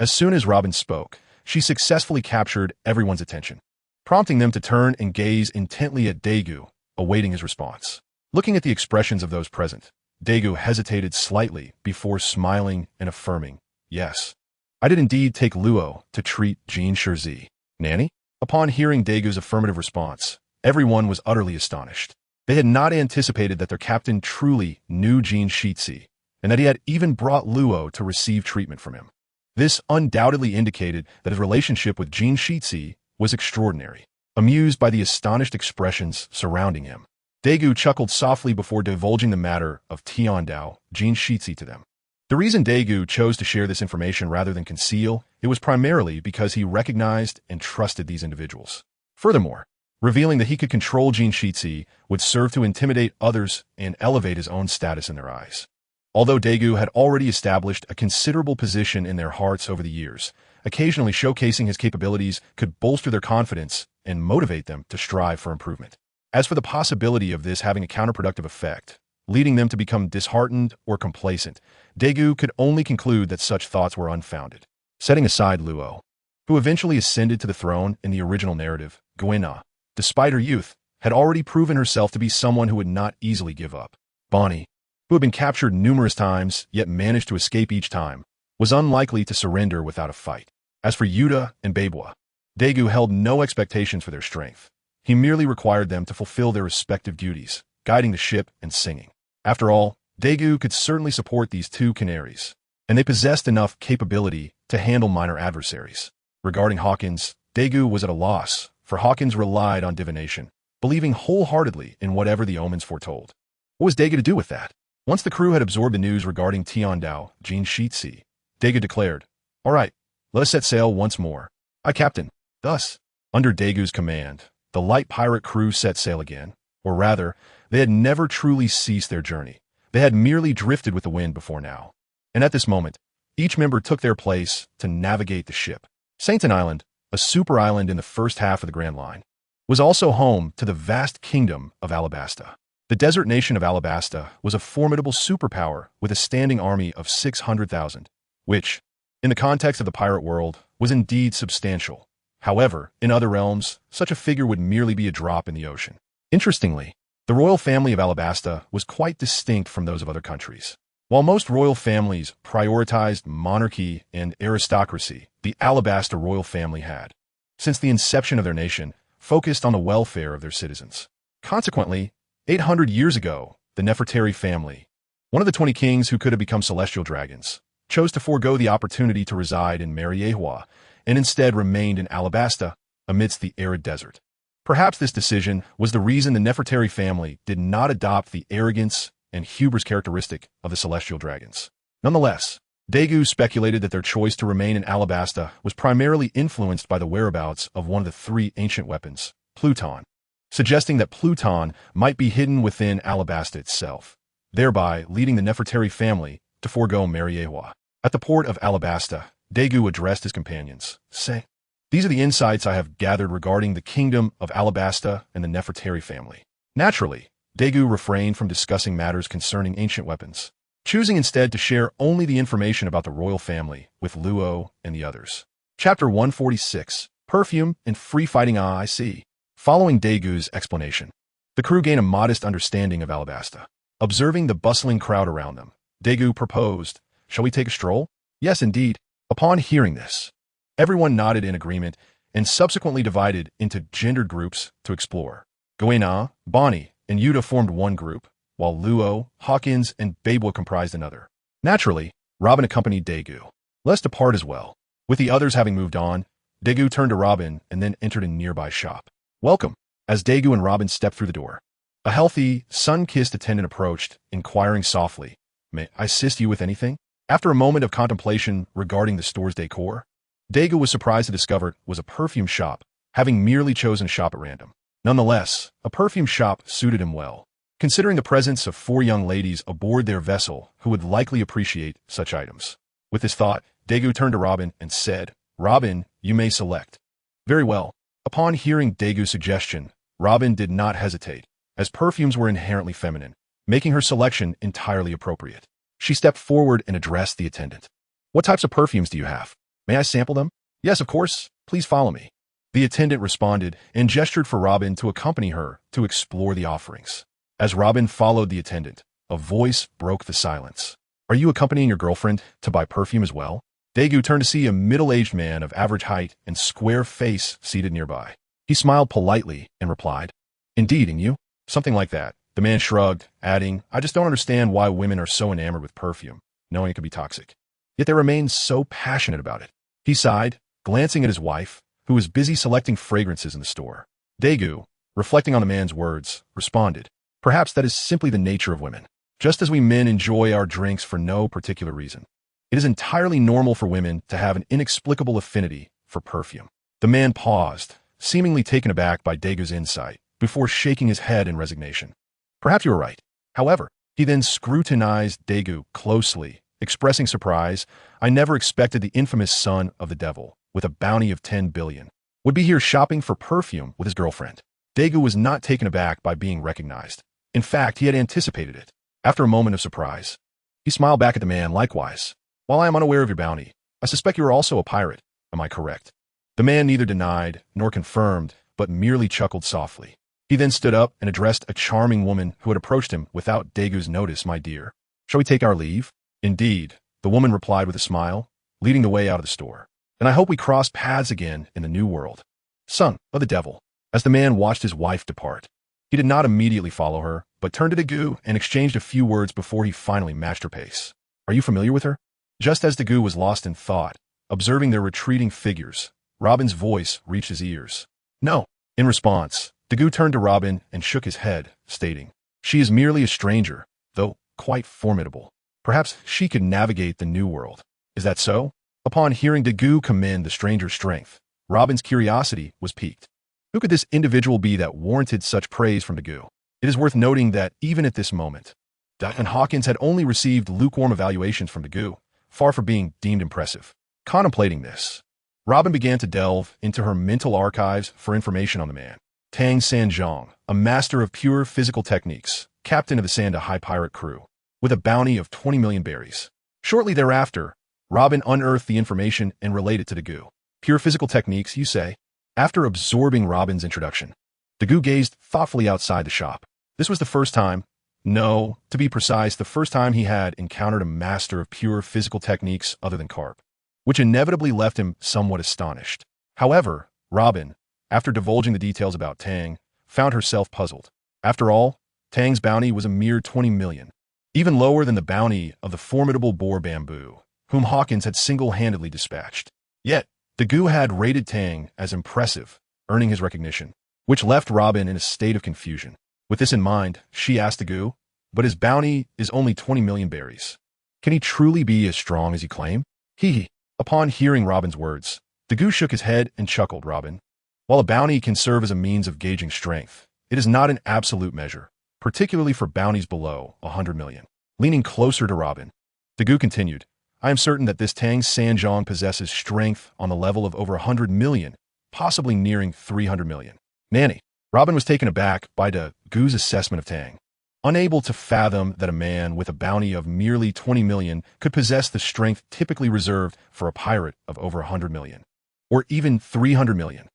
[SPEAKER 1] As soon as Robin spoke, she successfully captured everyone's attention, prompting them to turn and gaze intently at Daegu, awaiting his response. Looking at the expressions of those present, Daegu hesitated slightly before smiling and affirming, yes, I did indeed take Luo to treat Jin Shirzi. Nanny? Upon hearing Daegu's affirmative response, everyone was utterly astonished. They had not anticipated that their captain truly knew Jin Shitzi, and that he had even brought Luo to receive treatment from him. This undoubtedly indicated that his relationship with Jin Shitzi was extraordinary. Amused by the astonished expressions surrounding him, Daegu chuckled softly before divulging the matter of Tiandao, Jin Shitzi, to them. The reason Daegu chose to share this information rather than conceal it was primarily because he recognized and trusted these individuals. Furthermore, revealing that he could control Jin Shitzi would serve to intimidate others and elevate his own status in their eyes. Although Daegu had already established a considerable position in their hearts over the years, occasionally showcasing his capabilities could bolster their confidence and motivate them to strive for improvement. As for the possibility of this having a counterproductive effect, leading them to become disheartened or complacent, Daegu could only conclude that such thoughts were unfounded. Setting aside Luo, who eventually ascended to the throne in the original narrative, Gwenna, despite her youth, had already proven herself to be someone who would not easily give up. Bonnie, who had been captured numerous times yet managed to escape each time, was unlikely to surrender without a fight. As for Yuta and Babua, Daegu held no expectations for their strength. He merely required them to fulfill their respective duties, guiding the ship and singing. After all, Daegu could certainly support these two canaries, and they possessed enough capability to handle minor adversaries. Regarding Hawkins, Daegu was at a loss, for Hawkins relied on divination, believing wholeheartedly in whatever the omens foretold. What was Daegu to do with that? Once the crew had absorbed the news regarding Tiandao, Jin Shitzi, Daegu declared, all right, let us set sail once more. Aye, Captain. Thus, under Daegu's command, the light pirate crew set sail again, or rather, they had never truly ceased their journey. They had merely drifted with the wind before now. And at this moment, each member took their place to navigate the ship. Sainton Island, a super island in the first half of the Grand Line, was also home to the vast kingdom of Alabasta. The desert nation of Alabasta was a formidable superpower with a standing army of 600,000, which, in the context of the pirate world, was indeed substantial. However, in other realms, such a figure would merely be a drop in the ocean. Interestingly, the royal family of Alabasta was quite distinct from those of other countries. While most royal families prioritized monarchy and aristocracy, the Alabasta royal family had, since the inception of their nation, focused on the welfare of their citizens. Consequently, 800 years ago, the Nefertari family, one of the 20 kings who could have become celestial dragons, chose to forego the opportunity to reside in Mariehua and instead remained in Alabasta amidst the arid desert. Perhaps this decision was the reason the Nefertari family did not adopt the arrogance and hubris characteristic of the celestial dragons. Nonetheless, Daegu speculated that their choice to remain in Alabasta was primarily influenced by the whereabouts of one of the three ancient weapons, Pluton, suggesting that Pluton might be hidden within Alabasta itself, thereby leading the Nefertari family to forego Mariehua. At the port of Alabasta, Daegu addressed his companions, saying, "These are the insights I have gathered regarding the kingdom of Alabasta and the Nefertari family." Naturally, Daegu refrained from discussing matters concerning ancient weapons, choosing instead to share only the information about the royal family with Luo and the others. Chapter 146, Perfume and Free-Fighting IC. Following Daegu's explanation, the crew gained a modest understanding of Alabasta. Observing the bustling crowd around them, Daegu proposed, "Shall we take a stroll?" "Yes, indeed." Upon hearing this, everyone nodded in agreement and subsequently divided into gendered groups to explore. Goena, Bonnie, and Yuta formed one group, while Luo, Hawkins, and Babel comprised another. Naturally, Robin accompanied Daegu. Let's depart as well. With the others having moved on, Daegu turned to Robin and then entered a nearby shop. "Welcome." As Daegu and Robin stepped through the door, a healthy, sun-kissed attendant approached, inquiring softly, "May I assist you with anything?" After a moment of contemplation regarding the store's decor, Daegu was surprised to discover it was a perfume shop, having merely chosen a shop at random. Nonetheless, a perfume shop suited him well, considering the presence of 4 young ladies aboard their vessel who would likely appreciate such items. With this thought, Daegu turned to Robin and said, "Robin, you may select." "Very well." Upon hearing Daegu's suggestion, Robin did not hesitate, as perfumes were inherently feminine, making her selection entirely appropriate. She stepped forward and addressed the attendant. "What types of perfumes do you have? May I sample them?" "Yes, of course. Please follow me." The attendant responded and gestured for Robin to accompany her to explore the offerings. As Robin followed the attendant, a voice broke the silence. "Are you accompanying your girlfriend to buy perfume as well?" Daegu turned to see a middle-aged man of average height and square face seated nearby. He smiled politely and replied, "Indeed, and you?" "Something like that." The man shrugged, adding, "I just don't understand why women are so enamored with perfume, knowing it could be toxic. Yet they remain so passionate about it." He sighed, glancing at his wife, who was busy selecting fragrances in the store. Daegu, reflecting on the man's words, responded, "Perhaps that is simply the nature of women. Just as we men enjoy our drinks for no particular reason, it is entirely normal for women to have an inexplicable affinity for perfume." The man paused, seemingly taken aback by Daegu's insight, before shaking his head in resignation. "Perhaps you are right. However," he then scrutinized Daegu closely, expressing surprise, "I never expected the infamous son of the devil, with a bounty of 10 billion, would be here shopping for perfume with his girlfriend." Daegu was not taken aback by being recognized. In fact, he had anticipated it. After a moment of surprise, he smiled back at the man likewise. "While I am unaware of your bounty, I suspect you are also a pirate. Am I correct?" The man neither denied nor confirmed, but merely chuckled softly. He then stood up and addressed a charming woman who had approached him without Daegu's notice. "My dear, shall we take our leave?" "Indeed," the woman replied with a smile, leading the way out of the store. "And I hope we cross paths again in the new world." Son of the devil. As the man watched his wife depart, he did not immediately follow her, but turned to Daegu and exchanged a few words before he finally matched her pace. "Are you familiar with her?" Just as Daegu was lost in thought, observing their retreating figures, Robin's voice reached his ears. "No." In response, Daegu turned to Robin and shook his head, stating, "She is merely a stranger, though quite formidable. Perhaps she could navigate the new world." "Is that so?" Upon hearing Daegu commend the stranger's strength, Robin's curiosity was piqued. Who could this individual be that warranted such praise from Daegu? It is worth noting that even at this moment, Dutt and Hawkins had only received lukewarm evaluations from Daegu, far from being deemed impressive. Contemplating this, Robin began to delve into her mental archives for information on the man. Tang Sanjiang, a master of pure physical techniques, captain of the Sanda High Pirate crew, with a bounty of 20 million berries. Shortly thereafter, Robin unearthed the information and related to Daegu. "Pure physical techniques, you say?" After absorbing Robin's introduction, Daegu gazed thoughtfully outside the shop. This was the first time, no, to be precise, the first time he had encountered a master of pure physical techniques other than Carp, which inevitably left him somewhat astonished. However, Robin, after divulging the details about Tang, found herself puzzled. After all, Tang's bounty was a mere 20 million, even lower than the bounty of the formidable Boar Bamboo, whom Hawkins had single-handedly dispatched. Yet, Daegu had rated Tang as impressive, earning his recognition, which left Robin in a state of confusion. With this in mind, she asked Daegu, "But his bounty is only 20 million berries. Can he truly be as strong as you claim?" Hee. Upon hearing Robin's words, Daegu shook his head and chuckled. "Robin, while a bounty can serve as a means of gauging strength, it is not an absolute measure, particularly for bounties below 100 million. Leaning closer to Robin, Daegu continued, I am certain that this Tang Sanjiang possesses strength on the level of over 100 million, possibly nearing 300 million. Nanny. Robin was taken aback by De Gu's assessment of Tang. Unable to fathom that a man with a bounty of merely 20 million could possess the strength typically reserved for a pirate of over 100 million. Or even 300 million.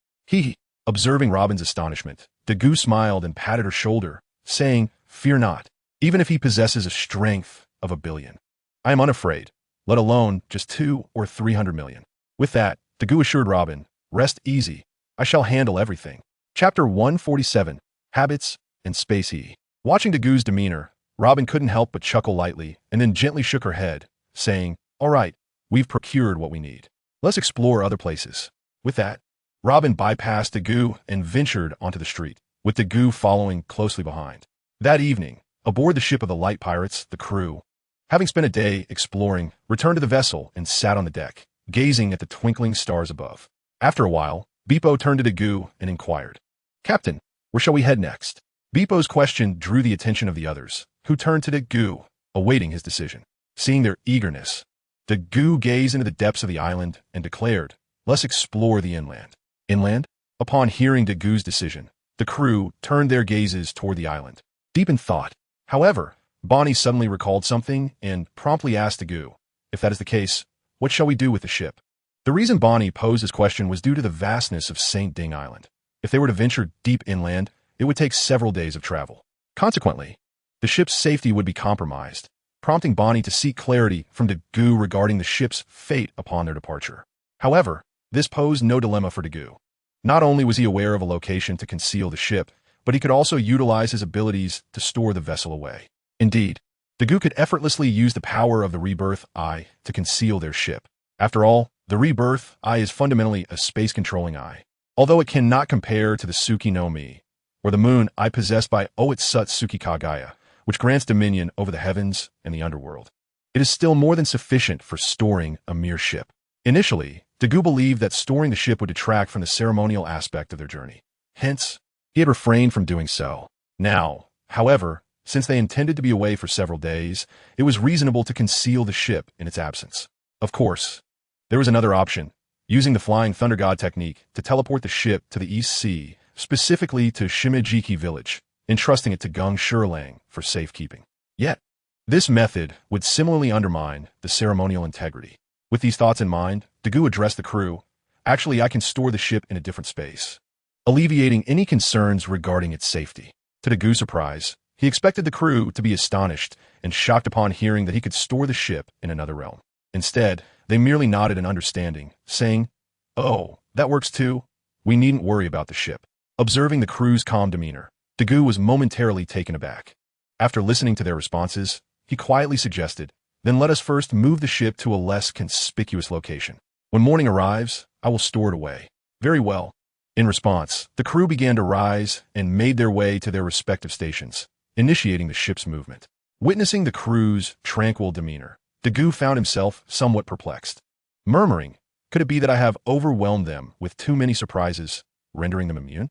[SPEAKER 1] Observing Robin's astonishment, De Gu smiled and patted her shoulder, saying, "Fear not, even if he possesses a strength of 1 billion. I am unafraid, let alone just 2 or 300 million. With that, De Gu assured Robin, "Rest easy, I shall handle everything." Chapter 147, Habits and Space. Watching De Gu's demeanor, Robin couldn't help but chuckle lightly and then gently shook her head, saying, "All right, we've procured what we need. Let's explore other places." With that, Robin bypassed De Gu and ventured onto the street, with De Gu following closely behind. That evening, aboard the ship of the light pirates, the crew, having spent a day exploring, returned to the vessel and sat on the deck, gazing at the twinkling stars above. After a while, Beepo turned to De Gu and inquired, "Captain, where shall we head next?" Beepo's question drew the attention of the others, who turned to De Gu, awaiting his decision. Seeing their eagerness, De Gu gazed into the depths of the island and declared, "Let's explore the inland." Inland? Upon hearing De Gu's decision, the crew turned their gazes toward the island, deep in thought. However, Bonnie suddenly recalled something and promptly asked De Gu, "If that is the case, what shall we do with the ship?" The reason Bonnie posed this question was due to the vastness of St. Ding Island. If they were to venture deep inland, it would take several days of travel. Consequently, the ship's safety would be compromised, prompting Bonnie to seek clarity from De Gu regarding the ship's fate upon their departure. However, this posed no dilemma for De Gu. Not only was he aware of a location to conceal the ship, but he could also utilize his abilities to store the vessel away. Indeed, De Gu could effortlessly use the power of the Rebirth Eye to conceal their ship. After all, the Rebirth Eye is fundamentally a space-controlling eye. Although it cannot compare to the Suki no Mi, or the moon eye possessed by Oitsutsuki Kagaya, which grants dominion over the heavens and the underworld, it is still more than sufficient for storing a mere ship. Initially, De Gu believed that storing the ship would detract from the ceremonial aspect of their journey. Hence, he had refrained from doing so. Now, however, since they intended to be away for several days, it was reasonable to conceal the ship in its absence. Of course, there was another option, using the Flying Thunder God technique to teleport the ship to the East Sea, specifically to Shimejiki village, entrusting it to Gung Shirlang for safekeeping. Yet, this method would similarly undermine the ceremonial integrity. With these thoughts in mind, De Gu addressed the crew, "Actually, I can store the ship in a different space," alleviating any concerns regarding its safety. To De Gu's surprise, he expected the crew to be astonished and shocked upon hearing that he could store the ship in another realm. Instead, they merely nodded in understanding, saying, "Oh, that works too. We needn't worry about the ship." Observing the crew's calm demeanor, De Gu was momentarily taken aback. After listening to their responses, he quietly suggested, "Then let us first move the ship to a less conspicuous location. When morning arrives, I will store it away." "Very well." In response, the crew began to rise and made their way to their respective stations, initiating the ship's movement. Witnessing the crew's tranquil demeanor, De Gu found himself somewhat perplexed, murmuring, "Could it be that I have overwhelmed them with too many surprises, rendering them immune?"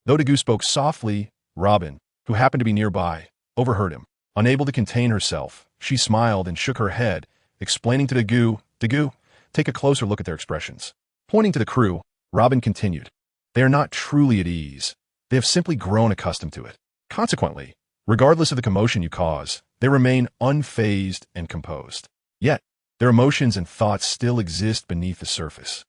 [SPEAKER 1] Though De Gu spoke softly, Robin, who happened to be nearby, overheard him. Unable to contain herself, she smiled and shook her head, explaining to De Gu, take a closer look at their expressions." Pointing to the crew, Robin continued, "They are not truly at ease. They have simply grown accustomed to it. Consequently, regardless of the commotion you cause, they remain unfazed and composed. Yet, their emotions and thoughts still exist beneath the surface."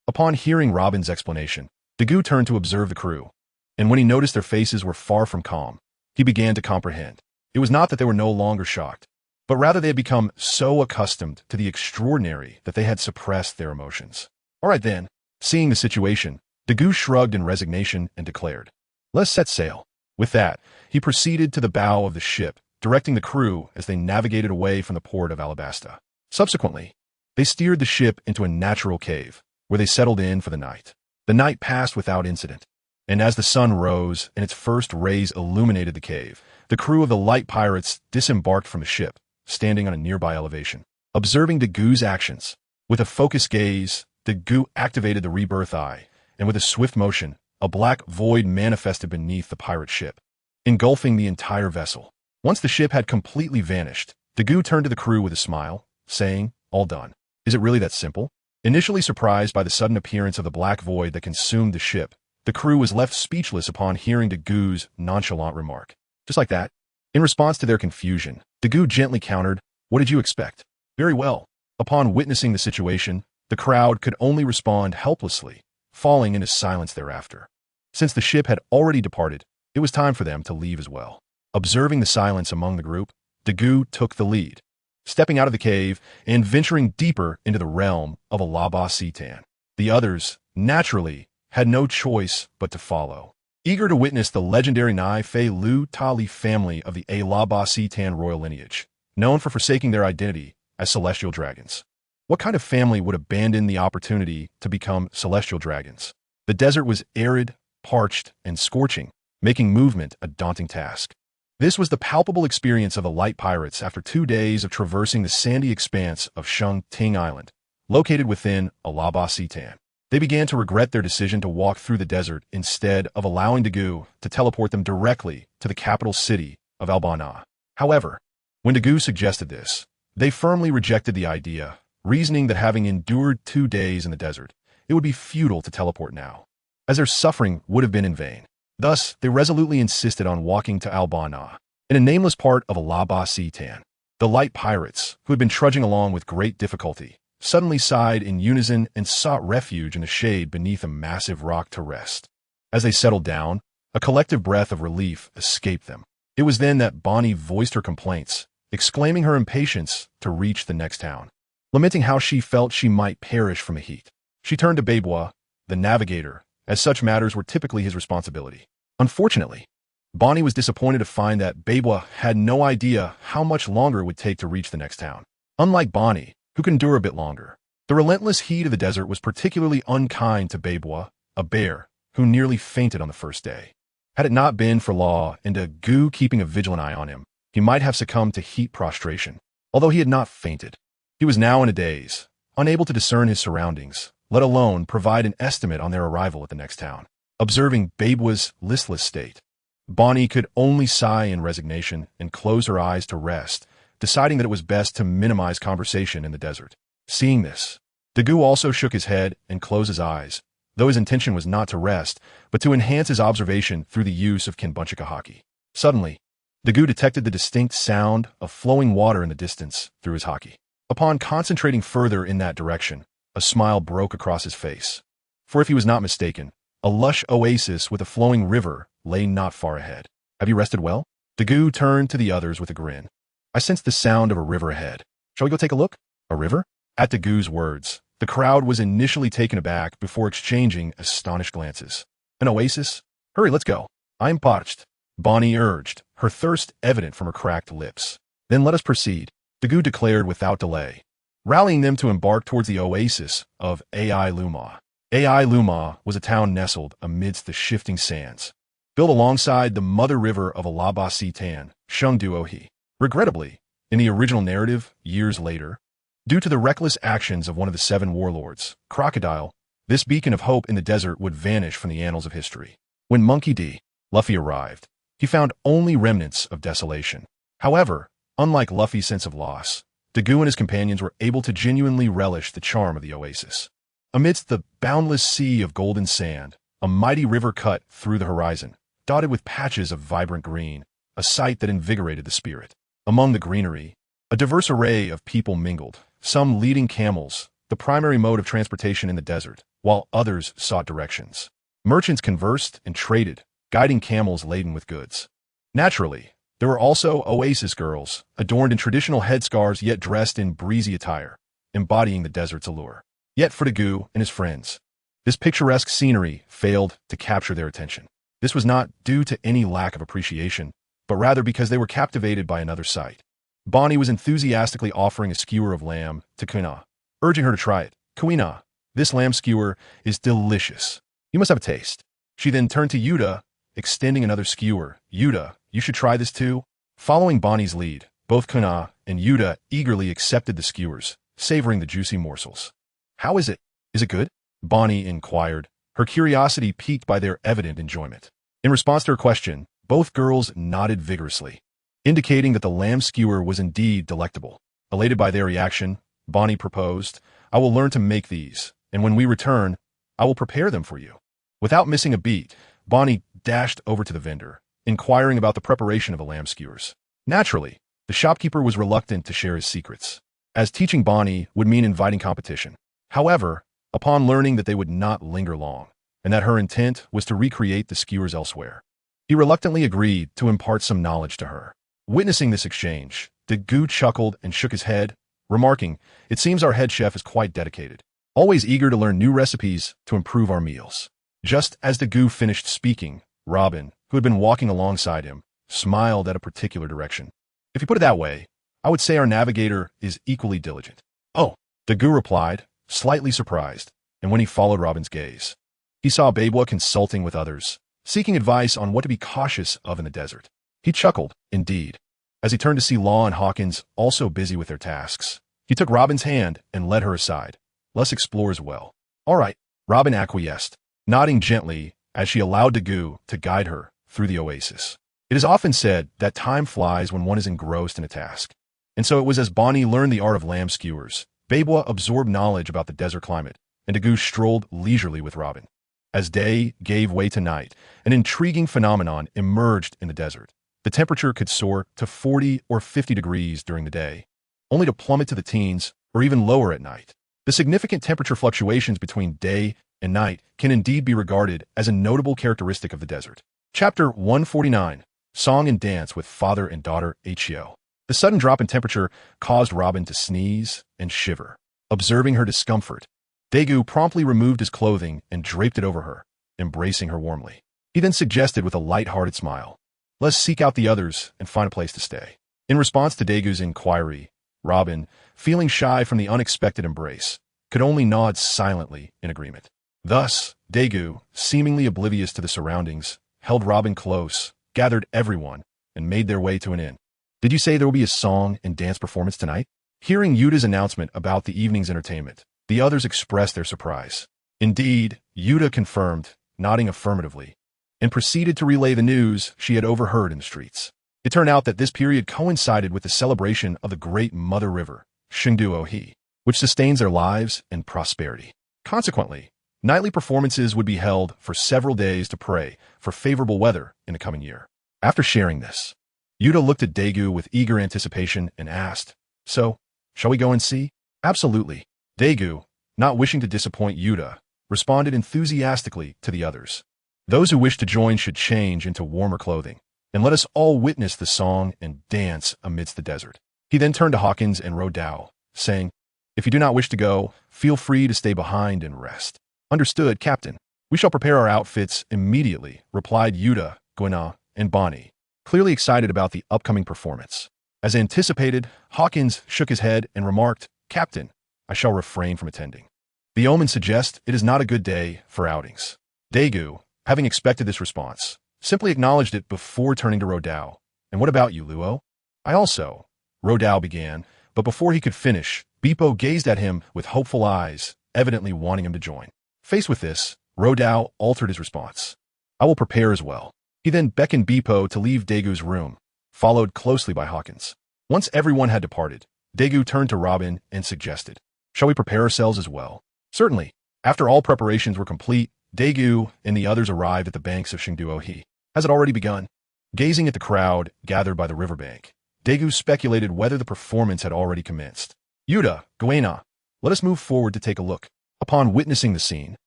[SPEAKER 1] Upon hearing Robin's explanation, De Gu turned to observe the crew, and when he noticed their faces were far from calm, he began to comprehend. It was not that they were no longer shocked, but rather they had become so accustomed to the extraordinary that they had suppressed their emotions. "All right then." Seeing the situation, De Gu shrugged in resignation and declared, "Let's set sail." With that, he proceeded to the bow of the ship, directing the crew as they navigated away from the port of Alabasta. Subsequently, they steered the ship into a natural cave, where they settled in for the night. The night passed without incident, and as the sun rose and its first rays illuminated the cave, the crew of the light pirates disembarked from the ship, standing on a nearby elevation. Observing De Gu's actions, with a focused gaze, De Gu activated the Rebirth Eye, and with a swift motion, a black void manifested beneath the pirate ship, engulfing the entire vessel. Once the ship had completely vanished, De Gu turned to the crew with a smile, saying, "All done." Is it really that simple? Initially surprised by the sudden appearance of the black void that consumed the ship, the crew was left speechless upon hearing Dagu's nonchalant remark. Just like that. In response to their confusion, Dagu gently countered, "What did you expect?" Very well. Upon witnessing the situation, the crowd could only respond helplessly, falling into silence thereafter. Since the ship had already departed, it was time for them to leave as well. Observing the silence among the group, Dagu took the lead, stepping out of the cave and venturing deeper into the realm of Alaba-Sitan. The others, naturally, had no choice but to follow. Eager to witness the legendary Nai Fei Lu Tali family of the Alaba-Sitan royal lineage, known for forsaking their identity as celestial dragons. What kind of family would abandon the opportunity to become celestial dragons? The desert was arid, parched, and scorching, making movement a daunting task. This was the palpable experience of the light pirates after 2 days of traversing the sandy expanse of Shung Ting Island, located within Alaba-Sitan. They began to regret their decision to walk through the desert instead of allowing Dagu to teleport them directly to the capital city of Albana. However, when Dagu suggested this, they firmly rejected the idea, reasoning that having endured 2 days in the desert, it would be futile to teleport now, as their suffering would have been in vain. Thus, they resolutely insisted on walking to Albana, in a nameless part of Alaba-Sitan. The light pirates, who had been trudging along with great difficulty, suddenly sighed in unison and sought refuge in the shade beneath a massive rock to rest. As they settled down, a collective breath of relief escaped them. It was then that Bonnie voiced her complaints, exclaiming her impatience to reach the next town. Lamenting how she felt she might perish from the heat, she turned to Bebois, the navigator, as such matters were typically his responsibility. Unfortunately, Bonnie was disappointed to find that Bebois had no idea how much longer it would take to reach the next town. Unlike Bonnie, who could endure a bit longer, the relentless heat of the desert was particularly unkind to Bebois, a bear, who nearly fainted on the first day. Had it not been for Law and Dagu keeping a vigilant eye on him, he might have succumbed to heat prostration. Although he had not fainted, he was now in a daze, unable to discern his surroundings, let alone provide an estimate on their arrival at the next town. Observing Bebois' listless state, Bonnie could only sigh in resignation and close her eyes to rest, deciding that it was best to minimize conversation in the desert. Seeing this, Dagu also shook his head and closed his eyes, though his intention was not to rest, but to enhance his observation through the use of Kenbunchika haki. Suddenly, Dagu detected the distinct sound of flowing water in the distance through his haki. Upon concentrating further in that direction, a smile broke across his face. For if he was not mistaken, a lush oasis with a flowing river lay not far ahead. "Have you rested well?" Dagu turned to the others with a grin. "I sensed the sound of a river ahead. Shall we go take a look?" "A river?" At Dagu's words, the crowd was initially taken aback before exchanging astonished glances. "An oasis? Hurry, let's go." "I'm parched," Bonnie urged, her thirst evident from her cracked lips. "Then let us proceed," Dagu declared without delay, rallying them to embark towards the oasis of Ai Luma. Ai Luma was a town nestled amidst the shifting sands, built alongside the mother river of Alaba-Sitan, Shungduohi. Regrettably, in the original narrative, years later, due to the reckless actions of one of the 7 warlords, Crocodile, this beacon of hope in the desert would vanish from the annals of history. When Monkey D. Luffy arrived, he found only remnants of desolation. However, unlike Luffy's sense of loss, Dagu and his companions were able to genuinely relish the charm of the oasis. Amidst the boundless sea of golden sand, a mighty river cut through the horizon, dotted with patches of vibrant green, a sight that invigorated the spirit. Among the greenery, a diverse array of people mingled, some leading camels, the primary mode of transportation in the desert, while others sought directions. Merchants conversed and traded, guiding camels laden with goods. Naturally, there were also oasis girls, adorned in traditional headscarves yet dressed in breezy attire, embodying the desert's allure. Yet for Dagu and his friends, this picturesque scenery failed to capture their attention. This was not due to any lack of appreciation, but rather because they were captivated by another sight. Bonnie was enthusiastically offering a skewer of lamb to Kuina, urging her to try it. "Kuina, this lamb skewer is delicious. You must have a taste." She then turned to Yuta, extending another skewer. "Yuta, you should try this too." Following Bonnie's lead, both Kuina and Yuta eagerly accepted the skewers, savoring the juicy morsels. "How is it? Is it good?" Bonnie inquired, her curiosity piqued by their evident enjoyment. In response to her question, both girls nodded vigorously, indicating that the lamb skewer was indeed delectable. Elated by their reaction, Bonnie proposed, I will learn to make these, and when we return, I will prepare them for you. Without missing a beat, Bonnie dashed over to the vendor, inquiring about the preparation of the lamb skewers. Naturally, the shopkeeper was reluctant to share his secrets, as teaching Bonnie would mean inviting competition. However, upon learning that they would not linger long, and that her intent was to recreate the skewers elsewhere, he reluctantly agreed to impart some knowledge to her. Witnessing this exchange, Dagu chuckled and shook his head, remarking, "It seems our head chef is quite dedicated, always eager to learn new recipes to improve our meals." Just as Dagu finished speaking, Robin, who had been walking alongside him, smiled at a particular direction. "If you put it that way, I would say our navigator is equally diligent." "Oh," Dagu replied, slightly surprised, and when he followed Robin's gaze, he saw Babwa consulting with others, seeking advice on what to be cautious of in the desert. He chuckled, indeed, as he turned to see Law and Hawkins also busy with their tasks. He took Robin's hand and led her aside. "Let's explore as well." "All right," Robin acquiesced, nodding gently as she allowed Dagu to guide her through the oasis. It is often said that time flies when one is engrossed in a task. And so it was as Bonnie learned the art of lamb skewers, Babwa absorbed knowledge about the desert climate, and Dagu strolled leisurely with Robin. As day gave way to night, an intriguing phenomenon emerged in the desert. The temperature could soar to 40 or 50 degrees during the day, only to plummet to the teens or even lower at night. The significant temperature fluctuations between day and night can indeed be regarded as a notable characteristic of the desert. Chapter 149, Song and Dance with Father and Daughter Hyo. The sudden drop in temperature caused Robin to sneeze and shiver. Observing her discomfort, Dagu promptly removed his clothing and draped it over her, embracing her warmly. He then suggested with a light-hearted smile, "Let's seek out the others and find a place to stay." In response to Dagu's inquiry, Robin, feeling shy from the unexpected embrace, could only nod silently in agreement. Thus, Dagu, seemingly oblivious to the surroundings, held Robin close, gathered everyone, and made their way to an inn. "Did you say there will be a song and dance performance tonight?" Hearing Yuta's announcement about the evening's entertainment, the others expressed their surprise. Indeed, Yuta confirmed, nodding affirmatively, and proceeded to relay the news she had overheard in the streets. It turned out that this period coincided with the celebration of the great Mother River, Shingduohi, which sustains their lives and prosperity. Consequently, nightly performances would be held for several days to pray for favorable weather in the coming year. After sharing this, Yuta looked at Dagu with eager anticipation and asked, "So, shall we go and see?" "Absolutely." Dagu, not wishing to disappoint Yuta, responded enthusiastically to the others. "Those who wish to join should change into warmer clothing, and let us all witness the song and dance amidst the desert." He then turned to Hawkins and Rodao, saying, "If you do not wish to go, feel free to stay behind and rest." "Understood, Captain. We shall prepare our outfits immediately," replied Yuta, Gwenna, and Bonnie, clearly excited about the upcoming performance. As anticipated, Hawkins shook his head and remarked, "Captain, I shall refrain from attending. The omens suggest it is not a good day for outings." Dagu, having expected this response, simply acknowledged it before turning to Rodao. "And what about you, Luo?" "I also," Rodao began, but before he could finish, Beepo gazed at him with hopeful eyes, evidently wanting him to join. Faced with this, Rodao altered his response. "I will prepare as well." He then beckoned Beepo to leave Dagu's room, followed closely by Hawkins. Once everyone had departed, Dagu turned to Robin and suggested, "Shall we prepare ourselves as well?" "Certainly." After all preparations were complete, Dagu and the others arrived at the banks of Shingduohi. Has it already begun? Gazing at the crowd gathered by the riverbank, Dagu speculated whether the performance had already commenced. "Yuta, Gwenna, let us move forward to take a look." Upon witnessing the scene,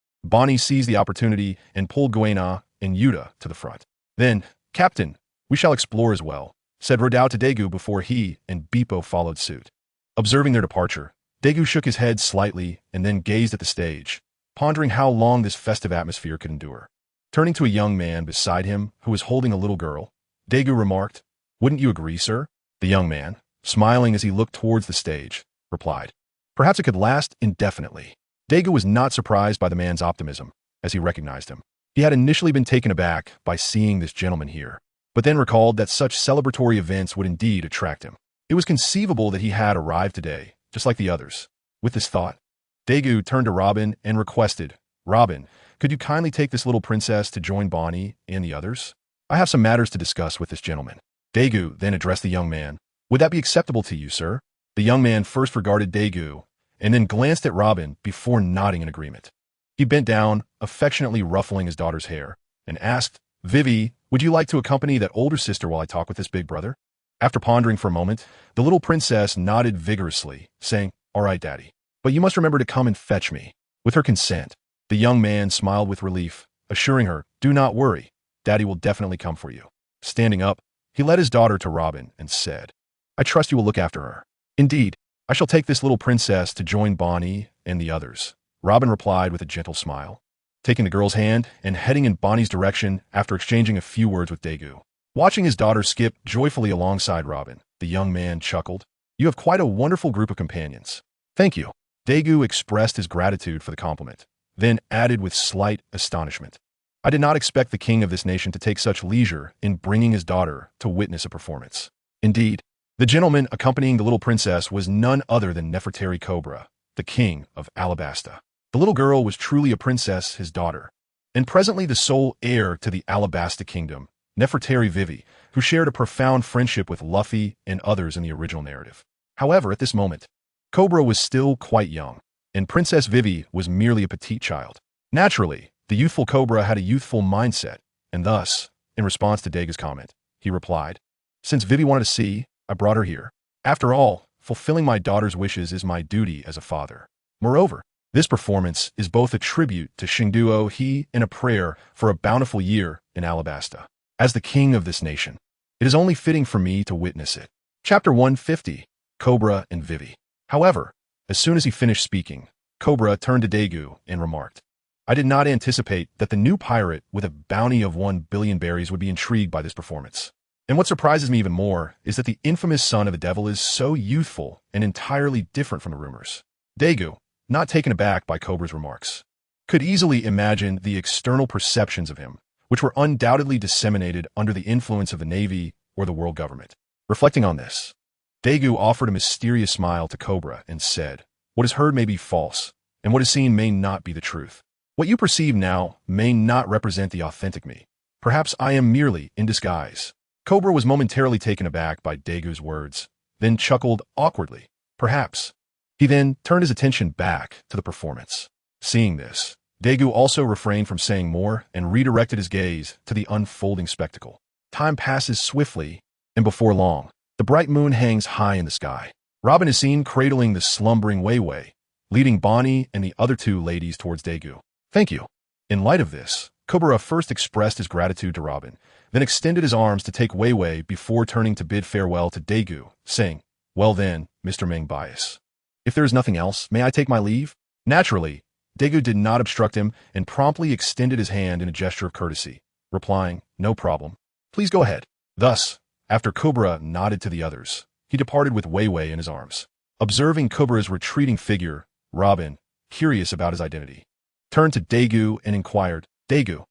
[SPEAKER 1] Bonnie seized the opportunity and pulled Gwenna and Yuta to the front. Then, "Captain, we shall explore as well," said Rodao to Dagu before he and Beepo followed suit. Observing their departure, Dagu shook his head slightly and then gazed at the stage, pondering how long this festive atmosphere could endure. Turning to a young man beside him who was holding a little girl, Dagu remarked, "Wouldn't you agree, sir?" The young man, smiling as he looked towards the stage, replied, "Perhaps it could last indefinitely." Dagu was not surprised by the man's optimism, as he recognized him. He had initially been taken aback by seeing this gentleman here, but then recalled that such celebratory events would indeed attract him. It was conceivable that he had arrived today, just like the others. With this thought, Dagu turned to Robin and requested, "Robin, could you kindly take this little princess to join Bonnie and the others? I have some matters to discuss with this gentleman." Dagu then addressed the young man, "Would that be acceptable to you, sir?" The young man first regarded Daegu, and then glanced at Robin before nodding in agreement. He bent down, affectionately ruffling his daughter's hair, and asked, "Vivi, would you like to accompany that older sister while I talk with this big brother?" After pondering for a moment, the little princess nodded vigorously, saying, "All right, Daddy. But you must remember to come and fetch me." With her consent, the young man smiled with relief, assuring her, "Do not worry. Daddy will definitely come for you." Standing up, he led his daughter to Robin and said, "I trust you will look after her." "Indeed, I shall take this little princess to join Bonnie and the others," Robin replied with a gentle smile, taking the girl's hand and heading in Bonnie's direction after exchanging a few words with Daegu. Watching his daughter skip joyfully alongside Robin, the young man chuckled, "You have quite a wonderful group of companions." "Thank you." Daegu expressed his gratitude for the compliment, then added with slight astonishment, "I did not expect the king of this nation to take such leisure in bringing his daughter to witness a performance." Indeed, the gentleman accompanying the little princess was none other than Nefertari Cobra, the king of Alabasta. The little girl was truly a princess, his daughter, and presently the sole heir to the Alabasta kingdom, Nefertari Vivi, who shared a profound friendship with Luffy and others in the original narrative. However, at this moment, Cobra was still quite young, and Princess Vivi was merely a petite child. Naturally, the youthful Cobra had a youthful mindset, and thus, in response to Daegu's comment, he replied, "Since Vivi wanted to see, I brought her here. After all, fulfilling my daughter's wishes is my duty as a father. Moreover, this performance is both a tribute to Shingduo He and a prayer for a bountiful year in Alabasta. As the king of this nation, it is only fitting for me to witness it." Chapter 150, Cobra and Vivi. However, as soon as he finished speaking, Cobra turned to Daegu and remarked, "I did not anticipate that the new pirate with a bounty of 1 billion berries would be intrigued by this performance. And what surprises me even more is that the infamous son of the devil is so youthful and entirely different from the rumors." Daegu, not taken aback by Cobra's remarks, could easily imagine the external perceptions of him, which were undoubtedly disseminated under the influence of the Navy or the world government. Reflecting on this, Daegu offered a mysterious smile to Cobra and said, "What is heard may be false, and what is seen may not be the truth. What you perceive now may not represent the authentic me. Perhaps I am merely in disguise." Cobra was momentarily taken aback by Daegu's words, then chuckled awkwardly. "Perhaps." He then turned his attention back to the performance. Seeing this, Daegu also refrained from saying more and redirected his gaze to the unfolding spectacle. Time passes swiftly, and before long, the bright moon hangs high in the sky. Robin is seen cradling the slumbering Wei Wei, leading Bonnie and the other two ladies towards Daegu. "Thank you." In light of this, Cobra first expressed his gratitude to Robin, then extended his arms to take Wei Wei before turning to bid farewell to Daegu, saying, "Well then, Mr. Meng Bias. If there is nothing else, may I take my leave?" Naturally, Daegu did not obstruct him and promptly extended his hand in a gesture of courtesy, replying, "No problem. Please go ahead." Thus, after Cobra nodded to the others, he departed with Wei Wei in his arms. Observing Cobra's retreating figure, Robin, curious about his identity, turned to Daegu and inquired, "Daegu,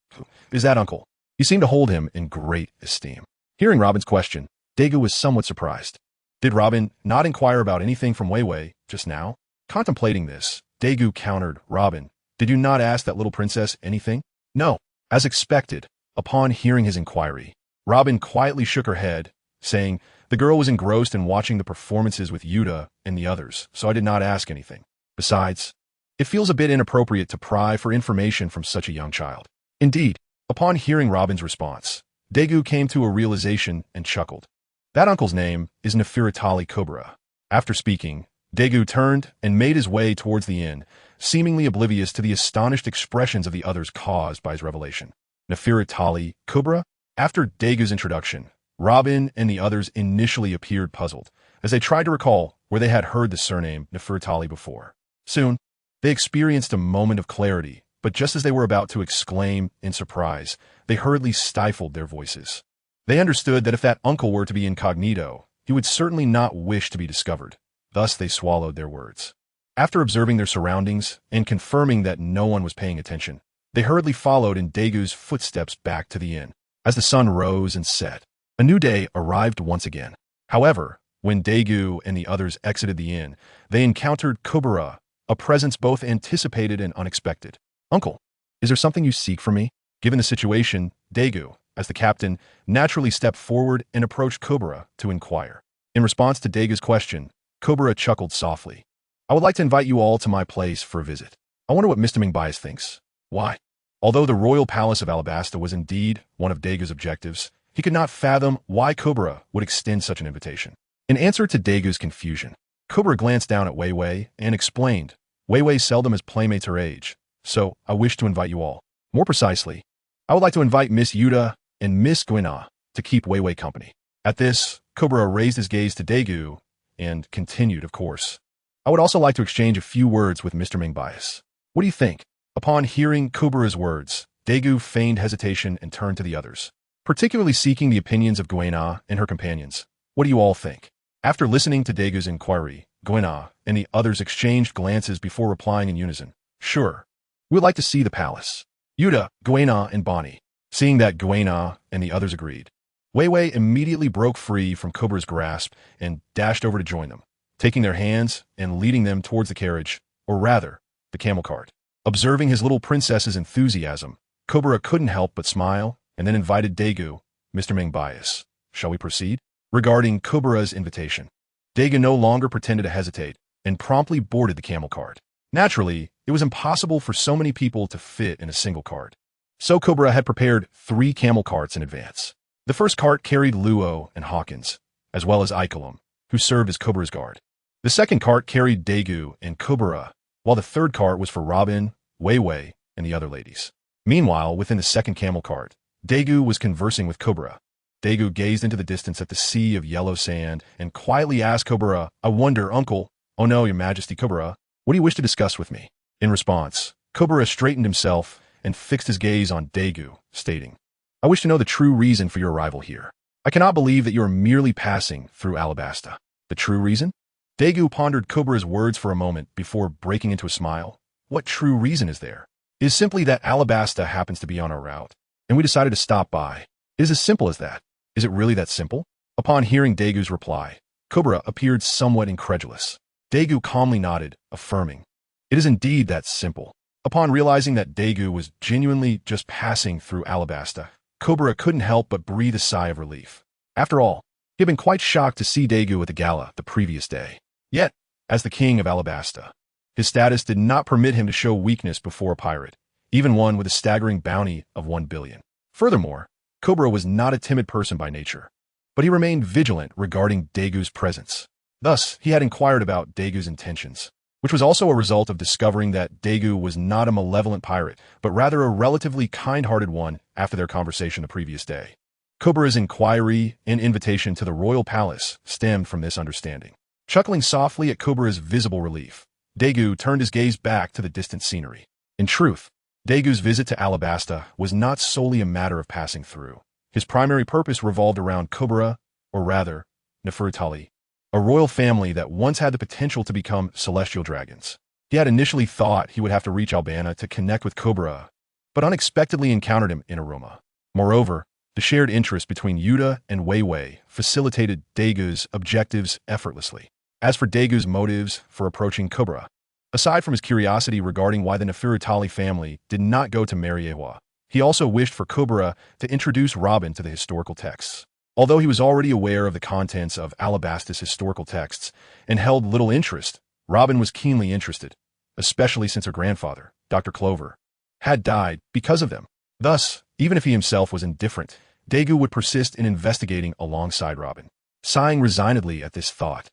[SPEAKER 1] is that uncle? You seem to hold him in great esteem." Hearing Robin's question, Daegu was somewhat surprised. Did Robin not inquire about anything from Wei Wei just now? Contemplating this, Daegu countered, "Robin, did you not ask that little princess anything?" "No." As expected, upon hearing his inquiry, Robin quietly shook her head, saying, "The girl was engrossed in watching the performances with Yuta and the others, so I did not ask anything. Besides, it feels a bit inappropriate to pry for information from such a young child." Indeed, upon hearing Robin's response, Daegu came to a realization and chuckled. That uncle's name is Nefertari Cobra. After speaking, Daegu turned and made his way towards the inn, seemingly oblivious to the astonished expressions of the others caused by his revelation. Nefertari Cobra? After Daegu's introduction, Robin and the others initially appeared puzzled, as they tried to recall where they had heard the surname Nefertari before. Soon, they experienced a moment of clarity, but just as they were about to exclaim in surprise, they hurriedly stifled their voices. They understood that if that uncle were to be incognito, he would certainly not wish to be discovered. Thus they swallowed their words. After observing their surroundings and confirming that no one was paying attention, they hurriedly followed in Daegu's footsteps back to the inn. As the sun rose and set, a new day arrived once again. However, when Daegu and the others exited the inn, they encountered Kubara, a presence both anticipated and unexpected. "Uncle, is there something you seek from me?" Given the situation, Daegu, as the captain, naturally stepped forward and approached Kubara to inquire. In response to Daegu's question, Cobra chuckled softly. I would like to invite you all to my place for a visit. I wonder what Mr. Mingbias thinks. Why? Although the royal palace of Alabasta was indeed one of Dagu's objectives, he could not fathom why Cobra would extend such an invitation. In answer to Dagu's confusion, Cobra glanced down at Wei Wei and explained, Wei Wei seldom has playmates her age, so I wish to invite you all. More precisely, I would like to invite Miss Yuta and Miss Guina to keep Wei Wei company. At this, Cobra raised his gaze to Dagu and continued, of course. I would also like to exchange a few words with Mr. Mingbias. What do you think? Upon hearing Cobra's words, Dagu feigned hesitation and turned to the others, particularly seeking the opinions of Guina and her companions. What do you all think? After listening to Dagu's inquiry, Guina and the others exchanged glances before replying in unison. Sure. We would like to see the palace. Yuta, Guina, and Bonnie. Seeing that Guina and the others agreed, Wei Wei immediately broke free from Cobra's grasp and dashed over to join them, taking their hands and leading them towards the carriage, or rather, the camel cart. Observing his little princess's enthusiasm, Cobra couldn't help but smile and then invited Dagu, Mr. Mingbias. Shall we proceed? Regarding Cobra's invitation, Dagu no longer pretended to hesitate and promptly boarded the camel cart. Naturally, it was impossible for so many people to fit in a single cart. So Cobra had prepared 3 camel carts in advance. The first cart carried Luo and Hawkins, as well as Ikelam, who served as Cobra's guard. The second cart carried Dagu and Cobra, while the third cart was for Robin, Wei Wei, and the other ladies. Meanwhile, within the second camel cart, Dagu was conversing with Cobra. Dagu gazed into the distance at the sea of yellow sand and quietly asked Cobra, I wonder, Uncle, oh no, Your Majesty Cobra, what do you wish to discuss with me? In response, Cobra straightened himself and fixed his gaze on Dagu, stating, I wish to know the true reason for your arrival here. I cannot believe that you are merely passing through Alabasta. The true reason? Dagu pondered Cobra's words for a moment before breaking into a smile. What true reason is there? It is simply that Alabasta happens to be on our route, and we decided to stop by. It is as simple as that. Is it really that simple? Upon hearing Dagu's reply, Cobra appeared somewhat incredulous. Dagu calmly nodded, affirming, it is indeed that simple. Upon realizing that Dagu was genuinely just passing through Alabasta, Cobra couldn't help but breathe a sigh of relief. After all, he had been quite shocked to see Dagu at the gala the previous day. Yet, as the king of Alabasta, his status did not permit him to show weakness before a pirate, even one with a staggering bounty of 1 billion. Furthermore, Cobra was not a timid person by nature, but he remained vigilant regarding Dagu's presence. Thus, he had inquired about Dagu's intentions, which was also a result of discovering that Dagu was not a malevolent pirate, but rather a relatively kind-hearted one after their conversation the previous day. Cobra's inquiry and invitation to the royal palace stemmed from this understanding. Chuckling softly at Cobra's visible relief, Dagu turned his gaze back to the distant scenery. In truth, Dagu's visit to Alabasta was not solely a matter of passing through. His primary purpose revolved around Cobra, or rather, Nefertali, a royal family that once had the potential to become celestial dragons. He had initially thought he would have to reach Albana to connect with Cobra, but unexpectedly encountered him in Aroma. Moreover, the shared interest between Yuta and Wei Wei facilitated Dagu's objectives effortlessly. As for Dagu's motives for approaching Cobra, aside from his curiosity regarding why the Nefertali family did not go to Mariewa, he also wished for Cobra to introduce Robin to the historical texts. Although he was already aware of the contents of Alabasta's historical texts and held little interest, Robin was keenly interested, especially since her grandfather, Dr. Clover, had died because of them. Thus, even if he himself was indifferent, Dagu would persist in investigating alongside Robin. Sighing resignedly at this thought,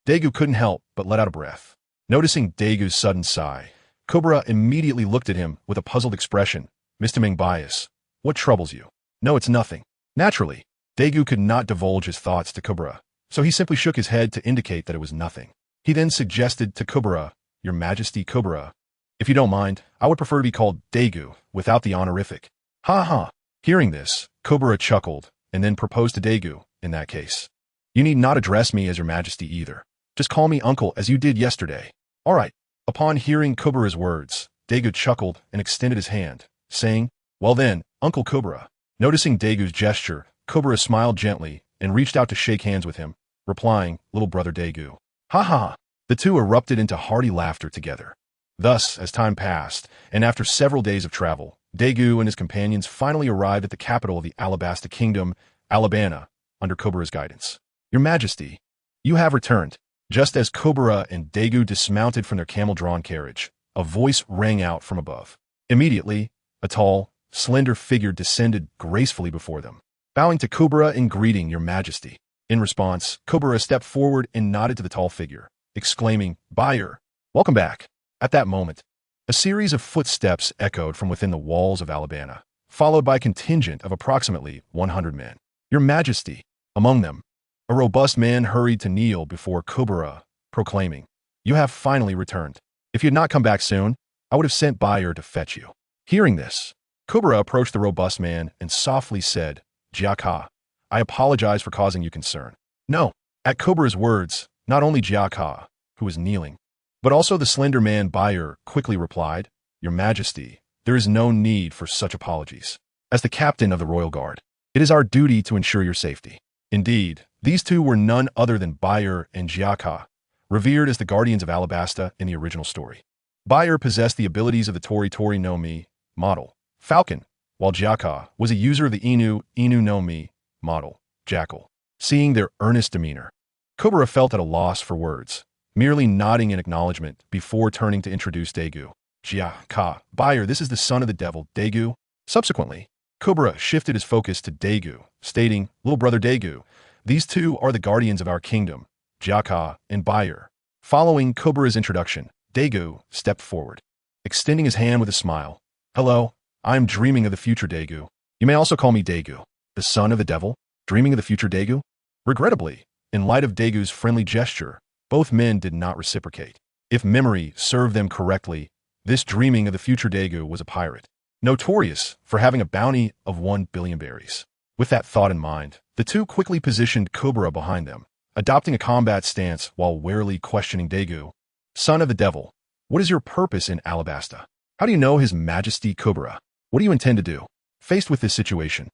[SPEAKER 1] Dagu couldn't help but let out a breath. Noticing Dagu's sudden sigh, Cobra immediately looked at him with a puzzled expression. Mr. Mingbias, what troubles you? No, it's nothing. Naturally, Dagu could not divulge his thoughts to Cobra, so he simply shook his head to indicate that it was nothing. He then suggested to Cobra, Your Majesty Cobra, if you don't mind, I would prefer to be called Dagu without the honorific. Ha ha. Hearing this, Cobra chuckled and then proposed to Dagu, in that case. You need not address me as Your Majesty either. Just call me Uncle as you did yesterday. All right. Upon hearing Cobra's words, Dagu chuckled and extended his hand, saying, Well then, Uncle Cobra. Noticing Dagu's gesture, Cobra smiled gently and reached out to shake hands with him, replying, Little brother Dagu. Ha ha. The two erupted into hearty laughter together. Thus, as time passed, and after several days of travel, Dagu and his companions finally arrived at the capital of the Alabasta Kingdom, Alabana, under Cobra's guidance. Your Majesty, you have returned. Just as Kobara and Daegu dismounted from their camel-drawn carriage, a voice rang out from above. Immediately, a tall, slender figure descended gracefully before them, bowing to Kobara in greeting, Your Majesty. In response, Kobara stepped forward and nodded to the tall figure, exclaiming, Buyer, welcome back. At that moment, a series of footsteps echoed from within the walls of Alabana, followed by a contingent of approximately 100 men. Your Majesty. Among them, a robust man hurried to kneel before Kobara, proclaiming, You have finally returned. If you had not come back soon, I would have sent Buyer to fetch you. Hearing this, Kobara approached the robust man and softly said, Jiaka, I apologize for causing you concern. No. At Kobara's words, not only Jiaka, who was kneeling, but also the slender man Buyer quickly replied, Your Majesty, there is no need for such apologies. As the captain of the Royal Guard, it is our duty to ensure your safety. Indeed, these two were none other than Buyer and Jiaka, revered as the guardians of Alabasta in the original story. Buyer possessed the abilities of the Tori Tori no Mi model, Falcon, while Jiaka was a user of the Inu no Mi model, Jackal. Seeing their earnest demeanor, Kobara felt at a loss for words, merely nodding in acknowledgement before turning to introduce Daegu. Jiaka, Buyer, this is the son of the devil, Daegu. Subsequently, Kobara shifted his focus to Daegu, stating, Little brother Daegu, these two are the guardians of our kingdom, Jiaka and Buyer. Following Kobara's introduction, Daegu stepped forward, extending his hand with a smile. Hello, I am dreaming of the future, Daegu. You may also call me Daegu, the son of the devil, dreaming of the future, Daegu? Regrettably, in light of Daegu's friendly gesture, both men did not reciprocate. If memory served them correctly, this dreaming of the future Daegu was a pirate, notorious for having a bounty of 1 billion berries. With that thought in mind, the two quickly positioned Kobara behind them, adopting a combat stance while warily questioning Daegu. Son of the devil, what is your purpose in Alabasta? How do you know His Majesty Kobara? What do you intend to do? Faced with this situation,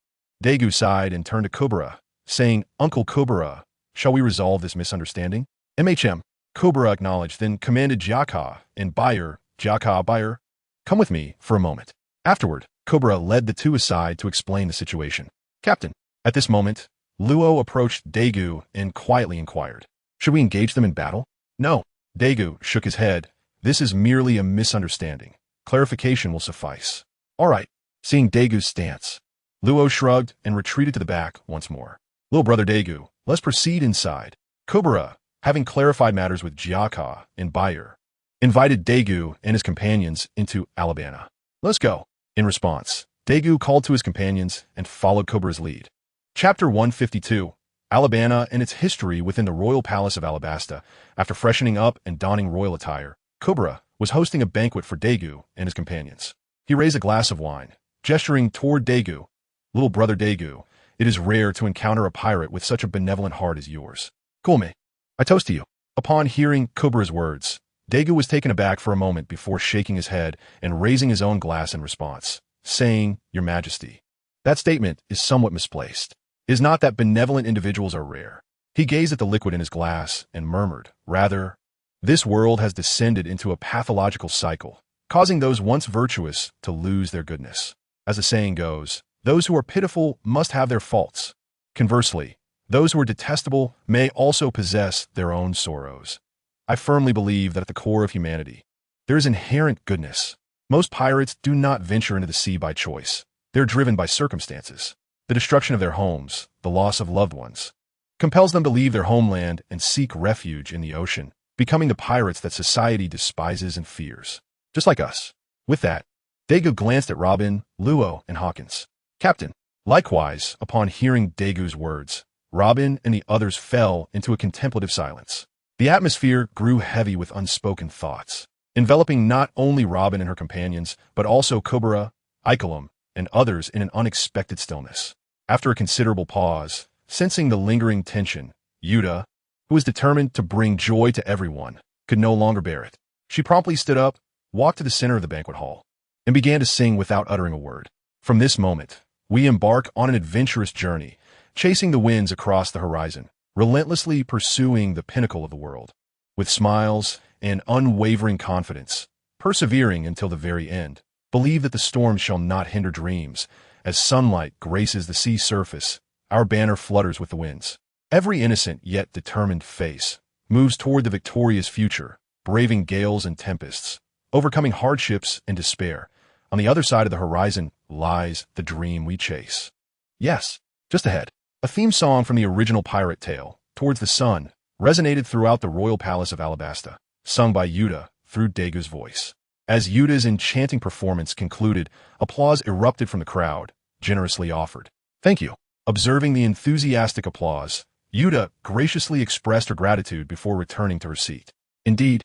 [SPEAKER 1] Daegu sighed and turned to Kobara, saying, Uncle Kobara, shall we resolve this misunderstanding? Kobara acknowledged, then commanded Jiaka and Buyer, Jiaka, Buyer, come with me for a moment. Afterward, Kobara led the two aside to explain the situation. Captain. At this moment, Luo approached Daegu and quietly inquired, Should we engage them in battle? No. Daegu shook his head. This is merely a misunderstanding. Clarification will suffice. All right. Seeing Daegu's stance, Luo shrugged and retreated to the back once more. Little brother Daegu, let's proceed inside. Kobara, having clarified matters with Jiaka and Buyer, invited Daegu and his companions into Alabana. Let's go. In response, Daegu called to his companions and followed Kobara's lead. Chapter 152, Alabana and its history within the royal palace of Alabasta. After freshening up and donning royal attire, Kobara was hosting a banquet for Daegu and his companions. He raised a glass of wine, gesturing toward Daegu. Little brother Daegu, it is rare to encounter a pirate with such a benevolent heart as yours. Kulme, I toast to you. Upon hearing Kobara's words, Daegu was taken aback for a moment before shaking his head and raising his own glass in response, saying, Your Majesty. That statement is somewhat misplaced. It is not that benevolent individuals are rare. He gazed at the liquid in his glass and murmured, Rather, this world has descended into a pathological cycle, causing those once virtuous to lose their goodness. As the saying goes, those who are pitiful must have their faults. Conversely, those who are detestable may also possess their own sorrows. I firmly believe that at the core of humanity, there is inherent goodness. Most pirates do not venture into the sea by choice. They're driven by circumstances. The destruction of their homes, the loss of loved ones, compels them to leave their homeland and seek refuge in the ocean, becoming the pirates that society despises and fears. Just like us. With that, Daegu glanced at Robin, Luo, and Hawkins. Captain. Likewise, upon hearing Daegu's words, Robin and the others fell into a contemplative silence. The atmosphere grew heavy with unspoken thoughts, enveloping not only Robin and her companions, but also Kobara, Ikelam, and others in an unexpected stillness. After a considerable pause, sensing the lingering tension, Yuta, who was determined to bring joy to everyone, could no longer bear it. She promptly stood up, walked to the center of the banquet hall, and began to sing without uttering a word. From this moment, we embark on an adventurous journey, chasing the winds across the horizon, relentlessly pursuing the pinnacle of the world. With smiles and unwavering confidence, persevering until the very end, believe that the storm shall not hinder dreams. As sunlight graces the sea surface, our banner flutters with the winds. Every innocent yet determined face moves toward the victorious future, braving gales and tempests, overcoming hardships and despair. On the other side of the horizon lies the dream we chase. Yes, just ahead. A theme song from the original pirate tale, Towards the Sun, resonated throughout the royal palace of Alabasta, sung by Yuta through Dagu's voice. As Yuta's enchanting performance concluded, applause erupted from the crowd, generously offered. Thank you. Observing the enthusiastic applause, Yuta graciously expressed her gratitude before returning to her seat. Indeed,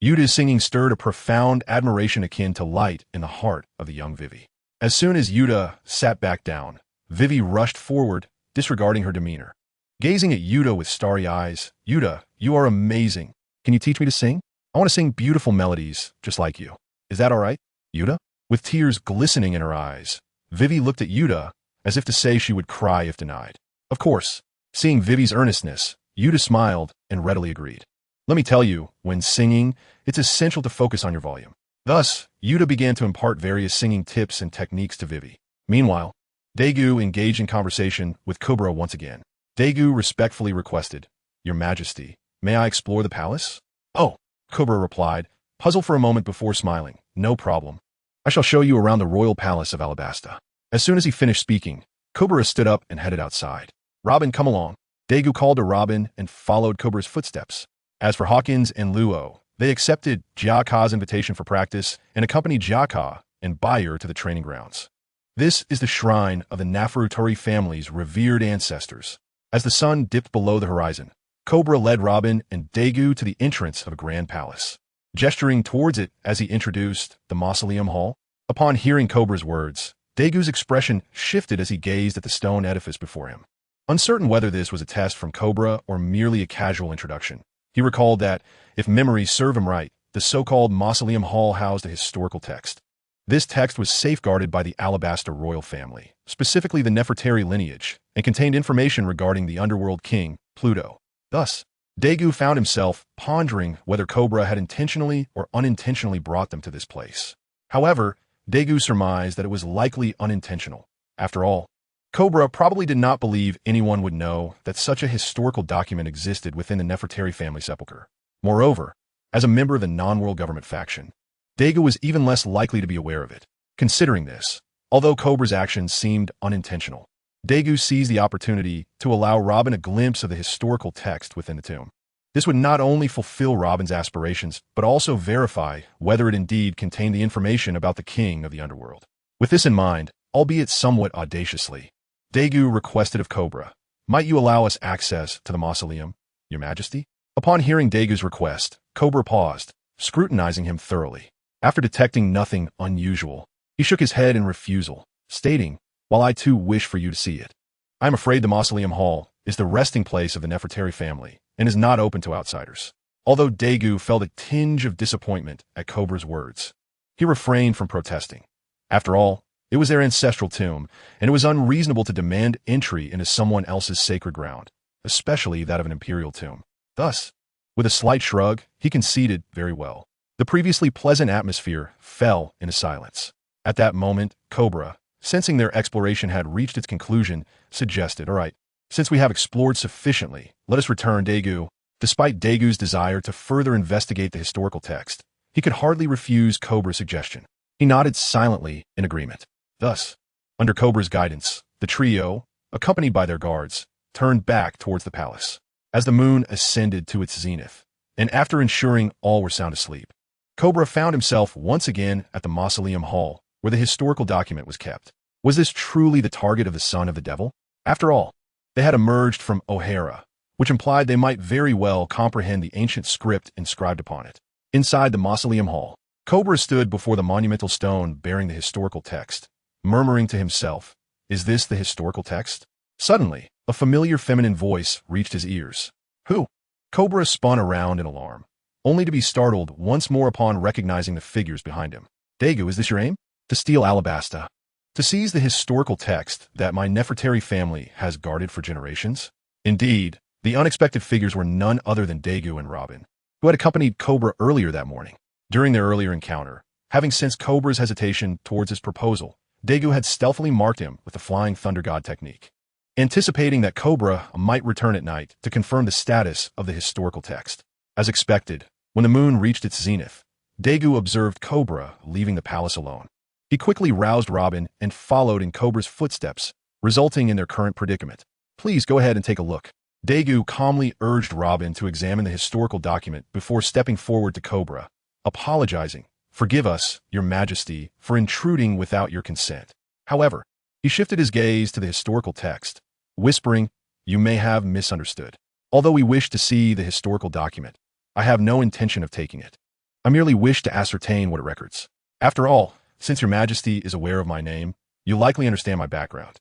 [SPEAKER 1] Yuta's singing stirred a profound admiration akin to light in the heart of the young Vivi. As soon as Yuta sat back down, Vivi rushed forward, disregarding her demeanor. Gazing at Yuta with starry eyes, "Yuta, you are amazing. Can you teach me to sing? I want to sing beautiful melodies, just like you. Is that all right, Yuta?" With tears glistening in her eyes, Vivi looked at Yuta as if to say she would cry if denied. Of course, seeing Vivi's earnestness, Yuta smiled and readily agreed. "Let me tell you, when singing, it's essential to focus on your volume." Thus, Yuta began to impart various singing tips and techniques to Vivi. Meanwhile, Dagu engaged in conversation with Kobra once again. Dagu respectfully requested, "Your Majesty, may I explore the palace?" "Oh," Kobra replied, puzzled for a moment before smiling. "No problem. I shall show you around the royal palace of Alabasta." As soon as he finished speaking, Kobra stood up and headed outside. "Robin, come along." Dagu called to Robin and followed Kobra's footsteps. As for Hawkins and Luo, they accepted Jiaka's invitation for practice and accompanied Jiaka and Bayer to the training grounds. This is the shrine of the Nafurutori family's revered ancestors. As the sun dipped below the horizon, Kobra led Robin and Dagu to the entrance of a grand palace, gesturing towards it as he introduced the mausoleum hall. Upon hearing Kobra's words, Dagu's expression shifted as he gazed at the stone edifice before him. Uncertain whether this was a test from Kobra or merely a casual introduction, he recalled that, if memories serve him right, the so-called mausoleum hall housed a historical text. This text was safeguarded by the Alabasta royal family, specifically the Nefertari lineage, and contained information regarding the underworld king, Pluto. Thus, Dagu found himself pondering whether Kobra had intentionally or unintentionally brought them to this place. However, Dagu surmised that it was likely unintentional. After all, Kobra probably did not believe anyone would know that such a historical document existed within the Nefertari family sepulchre. Moreover, as a member of the non-world government faction, Dagu was even less likely to be aware of it. Considering this, although Kobra's actions seemed unintentional, Dagu seized the opportunity to allow Robin a glimpse of the historical text within the tomb. This would not only fulfill Robin's aspirations, but also verify whether it indeed contained the information about the king of the underworld. With this in mind, albeit somewhat audaciously, Dagu requested of Kobra, "Might you allow us access to the mausoleum, Your Majesty?" Upon hearing Dagu's request, Kobra paused, scrutinizing him thoroughly. After detecting nothing unusual, he shook his head in refusal, stating, "While I too wish for you to see it, I am afraid the mausoleum hall is the resting place of the Nefertari family and is not open to outsiders." Although Dagu felt a tinge of disappointment at Kobra's words, he refrained from protesting. After all, it was their ancestral tomb, and it was unreasonable to demand entry into someone else's sacred ground, especially that of an imperial tomb. Thus, with a slight shrug, he conceded, "Very well." The previously pleasant atmosphere fell into silence. At that moment, Kobra, sensing their exploration had reached its conclusion, suggested, "All right, since we have explored sufficiently, let us return." Dagu. Despite Dagu's desire to further investigate the historical text, he could hardly refuse Kobra's suggestion. He nodded silently in agreement. Thus, under Kobra's guidance, the trio, accompanied by their guards, turned back towards the palace. As the moon ascended to its zenith, and after ensuring all were sound asleep, Kobra found himself once again at the mausoleum hall, where the historical document was kept. Was this truly the target of the son of the devil? After all, they had emerged from O'Hara, which implied they might very well comprehend the ancient script inscribed upon it. Inside the mausoleum hall, Kobra stood before the monumental stone bearing the historical text, murmuring to himself, "Is this the historical text?" Suddenly, a familiar feminine voice reached his ears. "Who?" Kobra spun around in alarm, only to be startled once more upon recognizing the figures behind him. "Dagu, is this your aim? To steal Alabasta? To seize the historical text that my Nefertari family has guarded for generations?" Indeed, the unexpected figures were none other than Dagu and Robin, who had accompanied Kobra earlier that morning. During their earlier encounter, having sensed Kobra's hesitation towards his proposal, Dagu had stealthily marked him with the Flying Thunder God technique, anticipating that Kobra might return at night to confirm the status of the historical text. As expected, when the moon reached its zenith, Daegu observed Cobra leaving the palace alone. He quickly roused Robin and followed in Cobra's footsteps, resulting in their current predicament. Please go ahead and take a look. Daegu calmly urged Robin to examine the historical document before stepping forward to Cobra, apologizing. Forgive us, Your Majesty, for intruding without your consent. However, he shifted his gaze to the historical text, whispering, You may have misunderstood. Although we wish to see the historical document, I have no intention of taking it. I merely wish to ascertain what it records. After all, since Your Majesty is aware of my name, you likely understand my background.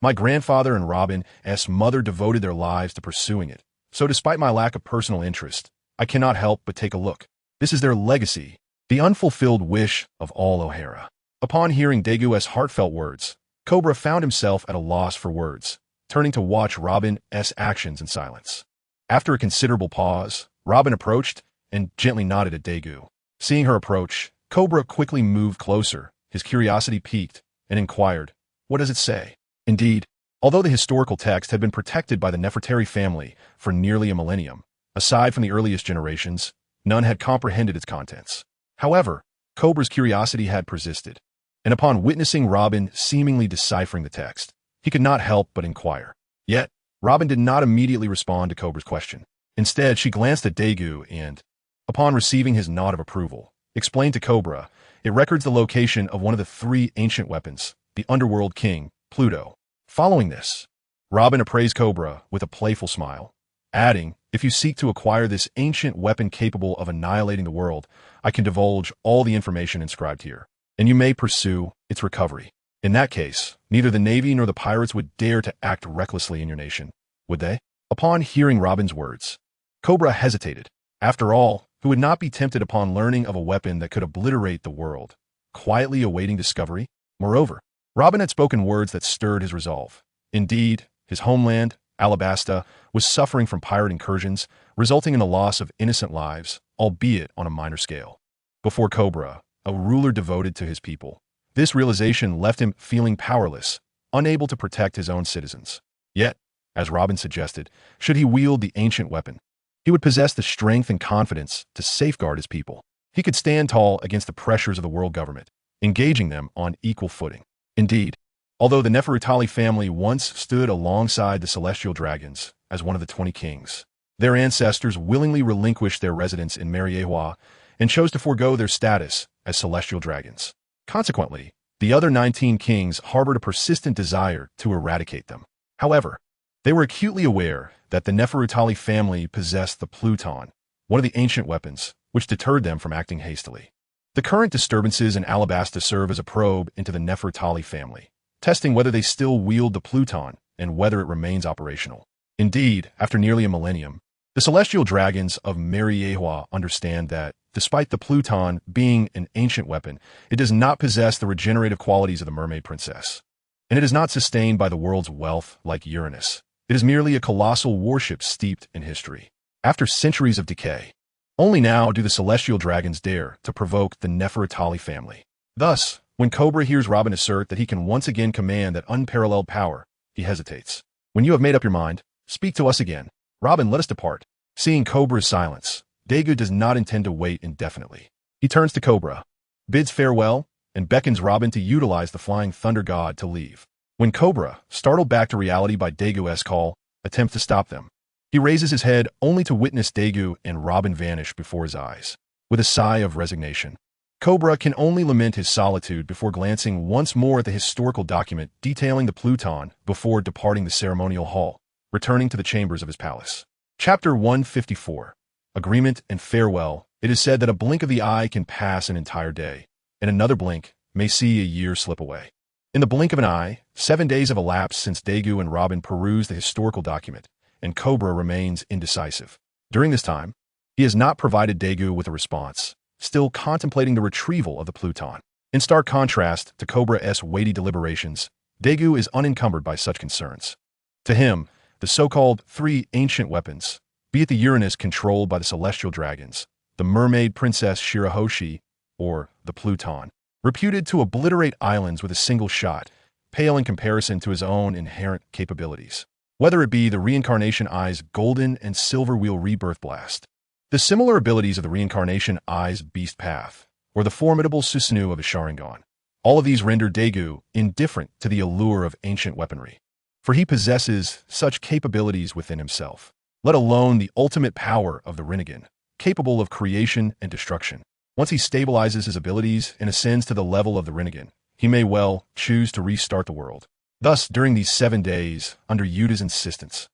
[SPEAKER 1] My grandfather and Robin's mother devoted their lives to pursuing it, so despite my lack of personal interest, I cannot help but take a look. This is their legacy, the unfulfilled wish of all O'Hara. Upon hearing Daegu's heartfelt words, Cobra found himself at a loss for words, turning to watch Robin's actions in silence. After a considerable pause, Robin approached and gently nodded at Daegu. Seeing her approach, Cobra quickly moved closer, his curiosity piqued, and inquired, What does it say? Indeed, although the historical text had been protected by the Nefertari family for nearly a millennium, aside from the earliest generations, none had comprehended its contents. However, Cobra's curiosity had persisted, and upon witnessing Robin seemingly deciphering the text, he could not help but inquire. Yet, Robin did not immediately respond to Cobra's question. Instead, she glanced at Daegu and, upon receiving his nod of approval, explained to Cobra, it records the location of one of the 3 ancient weapons, the Underworld King, Pluto. Following this, Robin appraised Cobra with a playful smile, adding, If you seek to acquire this ancient weapon capable of annihilating the world, I can divulge all the information inscribed here, and you may pursue its recovery. In that case, neither the Navy nor the pirates would dare to act recklessly in your nation, would they? Upon hearing Robin's words, Cobra hesitated. After all, who would not be tempted upon learning of a weapon that could obliterate the world, quietly awaiting discovery? Moreover, Robin had spoken words that stirred his resolve. Indeed, his homeland, Alabasta, was suffering from pirate incursions, resulting in the loss of innocent lives, albeit on a minor scale. Before Cobra, a ruler devoted to his people, this realization left him feeling powerless, unable to protect his own citizens. Yet, as Robin suggested, should he wield the ancient weapon, he would possess the strength and confidence to safeguard his people. He could stand tall against the pressures of the world government, engaging them on equal footing. Indeed, although the Nefertari family once stood alongside the celestial dragons as one of the 20 kings, their ancestors willingly relinquished their residence in Mariewa and chose to forego their status as celestial dragons. Consequently, the other 19 kings harbored a persistent desire to eradicate them. However, they were acutely aware that the Nefertari family possessed the Pluton, one of the ancient weapons, which deterred them from acting hastily. The current disturbances in Alabasta serve as a probe into the Nefertari family, testing whether they still wield the Pluton and whether it remains operational. Indeed, after nearly a millennium, the celestial dragons of Mariewa understand that, despite the Pluton being an ancient weapon, it does not possess the regenerative qualities of the mermaid princess. And it is not sustained by the world's wealth like Uranus. It is merely a colossal warship steeped in history. After centuries of decay, only now do the celestial dragons dare to provoke the Nefertari family. Thus, when Cobra hears Robin assert that he can once again command that unparalleled power, he hesitates. When you have made up your mind, speak to us again. Robin, let us depart. Seeing Cobra's silence, Daegu does not intend to wait indefinitely. He turns to Cobra, bids farewell, and beckons Robin to utilize the flying thunder god to leave. When Cobra, startled back to reality by Daegu's call, attempts to stop them, he raises his head only to witness Daegu and Robin vanish before his eyes. With a sigh of resignation, Cobra can only lament his solitude before glancing once more at the historical document detailing the Pluton before departing the ceremonial hall, returning to the chambers of his palace. Chapter 154. Agreement and Farewell. It is said that a blink of the eye can pass an entire day, and another blink may see a year slip away. In the blink of an eye, 7 days have elapsed since Daegu and Robin perused the historical document, and Cobra remains indecisive. During this time, he has not provided Daegu with a response, still contemplating the retrieval of the Pluton. In stark contrast to Cobra's weighty deliberations, Daegu is unencumbered by such concerns. To him, the so-called 3 ancient weapons, be it the Uranus controlled by the celestial dragons, the mermaid princess Shirahoshi, or the Pluton, reputed to obliterate islands with a single shot, pale in comparison to his own inherent capabilities. Whether it be the reincarnation eye's golden and silver wheel rebirth blast, The similar abilities of the reincarnation Eyes Beast Path, or the formidable Susanoo of a Sharingan. All of these render Daegu indifferent to the allure of ancient weaponry, for he possesses such capabilities within himself, let alone the ultimate power of the Rinnegan, capable of creation and destruction. Once he stabilizes his abilities and ascends to the level of the Rinnegan, he may well choose to restart the world. Thus, during these 7 days, under Yuta's insistence,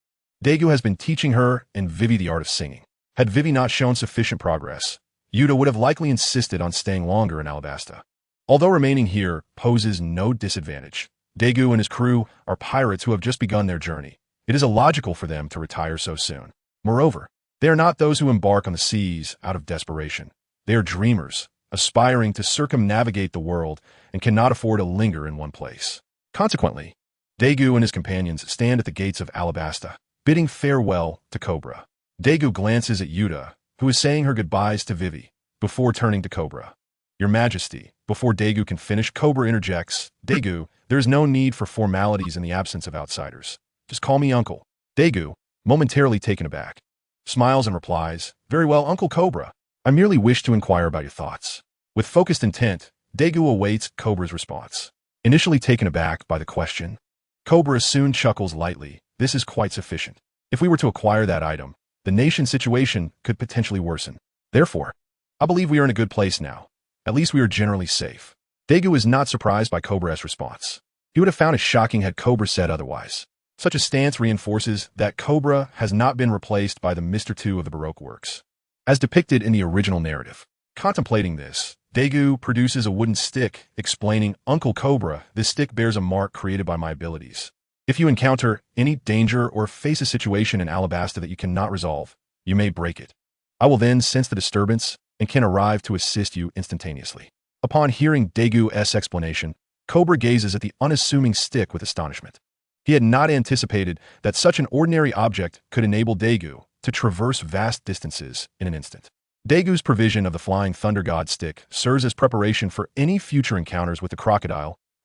[SPEAKER 1] Daegu has been teaching her and Vivi the art of singing. Had Vivi not shown sufficient progress, Yuta would have likely insisted on staying longer in Alabasta. Although remaining here poses no disadvantage, Daegu and his crew are pirates who have just begun their journey. It is illogical for them to retire so soon. Moreover, they are not those who embark on the seas out of desperation. They are dreamers, aspiring to circumnavigate the world and cannot afford to linger in one place. Consequently, Daegu and his companions stand at the gates of Alabasta, bidding farewell to Cobra. Daegu glances at Yuta, who is saying her goodbyes to Vivi, before turning to Cobra. Your Majesty, before Daegu can finish, Cobra interjects, Daegu, there is no need for formalities in the absence of outsiders. Just call me Uncle. Daegu, momentarily taken aback, smiles and replies, very well, Uncle Cobra. I merely wish to inquire about your thoughts. With focused intent, Daegu awaits Cobra's response. Initially taken aback by the question, Cobra soon chuckles lightly. This is quite sufficient. If we were to acquire that item, the nation's situation could potentially worsen. Therefore, I believe we are in a good place now. At least we are generally safe. Daegu is not surprised by Cobra's response. He would have found it shocking had Cobra said otherwise. Such a stance reinforces that Cobra has not been replaced by the Mr. 2 of the Baroque works, as depicted in the original narrative. Contemplating this, Daegu produces a wooden stick, explaining, Uncle Cobra, this stick bears a mark created by my abilities. If you encounter any danger or face a situation in Alabasta that you cannot resolve, you may break it. I will then sense the disturbance and can arrive to assist you instantaneously. Upon hearing Daegu's explanation, Cobra gazes at the unassuming stick with astonishment. He had not anticipated that such an ordinary object could enable Daegu to traverse vast distances in an instant. Daegu's provision of the Flying Thunder God stick serves as preparation for any future encounters with the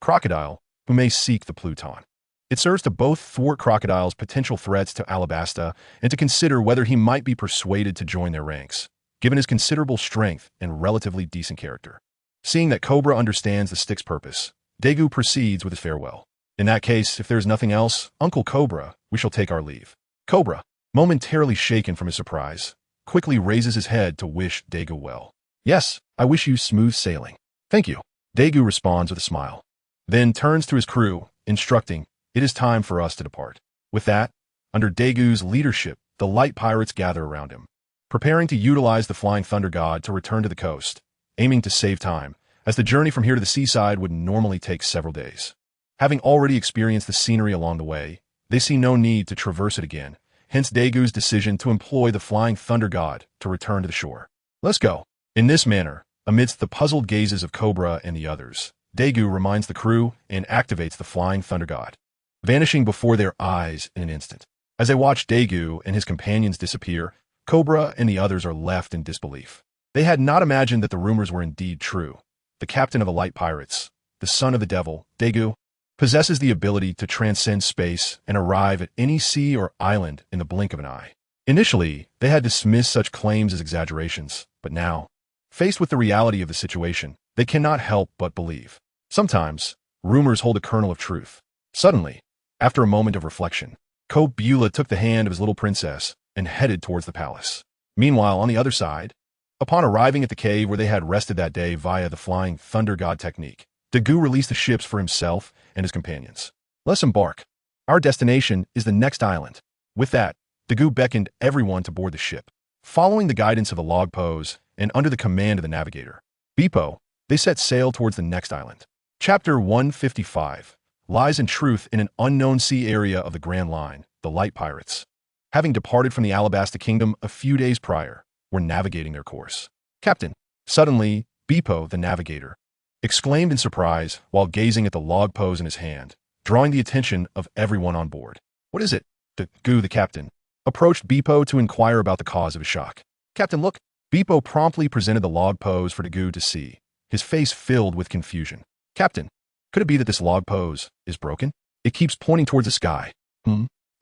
[SPEAKER 1] crocodile who may seek the Pluton. It serves to both thwart Crocodile's potential threats to Alabasta and to consider whether he might be persuaded to join their ranks, given his considerable strength and relatively decent character. Seeing that Cobra understands the stick's purpose, Daegu proceeds with his farewell. In that case, if there is nothing else, Uncle Cobra, we shall take our leave. Cobra, momentarily shaken from his surprise, quickly raises his head to wish Daegu well. Yes, I wish you smooth sailing. Thank you. Daegu responds with a smile, then turns to his crew, instructing, it is time for us to depart. With that, under Daegu's leadership, the light pirates gather around him, preparing to utilize the Flying Thunder God to return to the coast, aiming to save time, as the journey from here to the seaside would normally take several days. Having already experienced the scenery along the way, they see no need to traverse it again, hence Daegu's decision to employ the Flying Thunder God to return to the shore. Let's go. In this manner, amidst the puzzled gazes of Cobra and the others, Daegu reminds the crew and activates the Flying Thunder God, vanishing before their eyes in an instant. As they watch Daegu and his companions disappear, Cobra and the others are left in disbelief. They had not imagined that the rumors were indeed true. The captain of the light pirates, the son of the devil, Daegu, possesses the ability to transcend space and arrive at any sea or island in the blink of an eye. Initially, they had dismissed such claims as exaggerations, but now, faced with the reality of the situation, they cannot help but believe. Sometimes, rumors hold a kernel of truth. Suddenly, after a moment of reflection, Kobula took the hand of his little princess and headed towards the palace. Meanwhile, on the other side, upon arriving at the cave where they had rested that day via the Flying Thunder God technique, Daegu released the ships for himself and his companions. Let's embark. Our destination is the next island. With that, Daegu beckoned everyone to board the ship. Following the guidance of the log pose and under the command of the navigator, Beepo, they set sail towards the next island. Chapter 155 lies in truth in an unknown sea area of the Grand Line, the Light Pirates, having departed from the Alabasta Kingdom a few days prior, were navigating their course. Captain, suddenly, Beepo, the navigator, exclaimed in surprise while gazing at the log pose in his hand, drawing the attention of everyone on board. What is it? Daegu, the captain, approached Beepo to inquire about the cause of his shock. Captain, look. Beepo promptly presented the log pose for Daegu to see, his face filled with confusion. Captain, could it be that this log pose is broken? It keeps pointing towards the sky.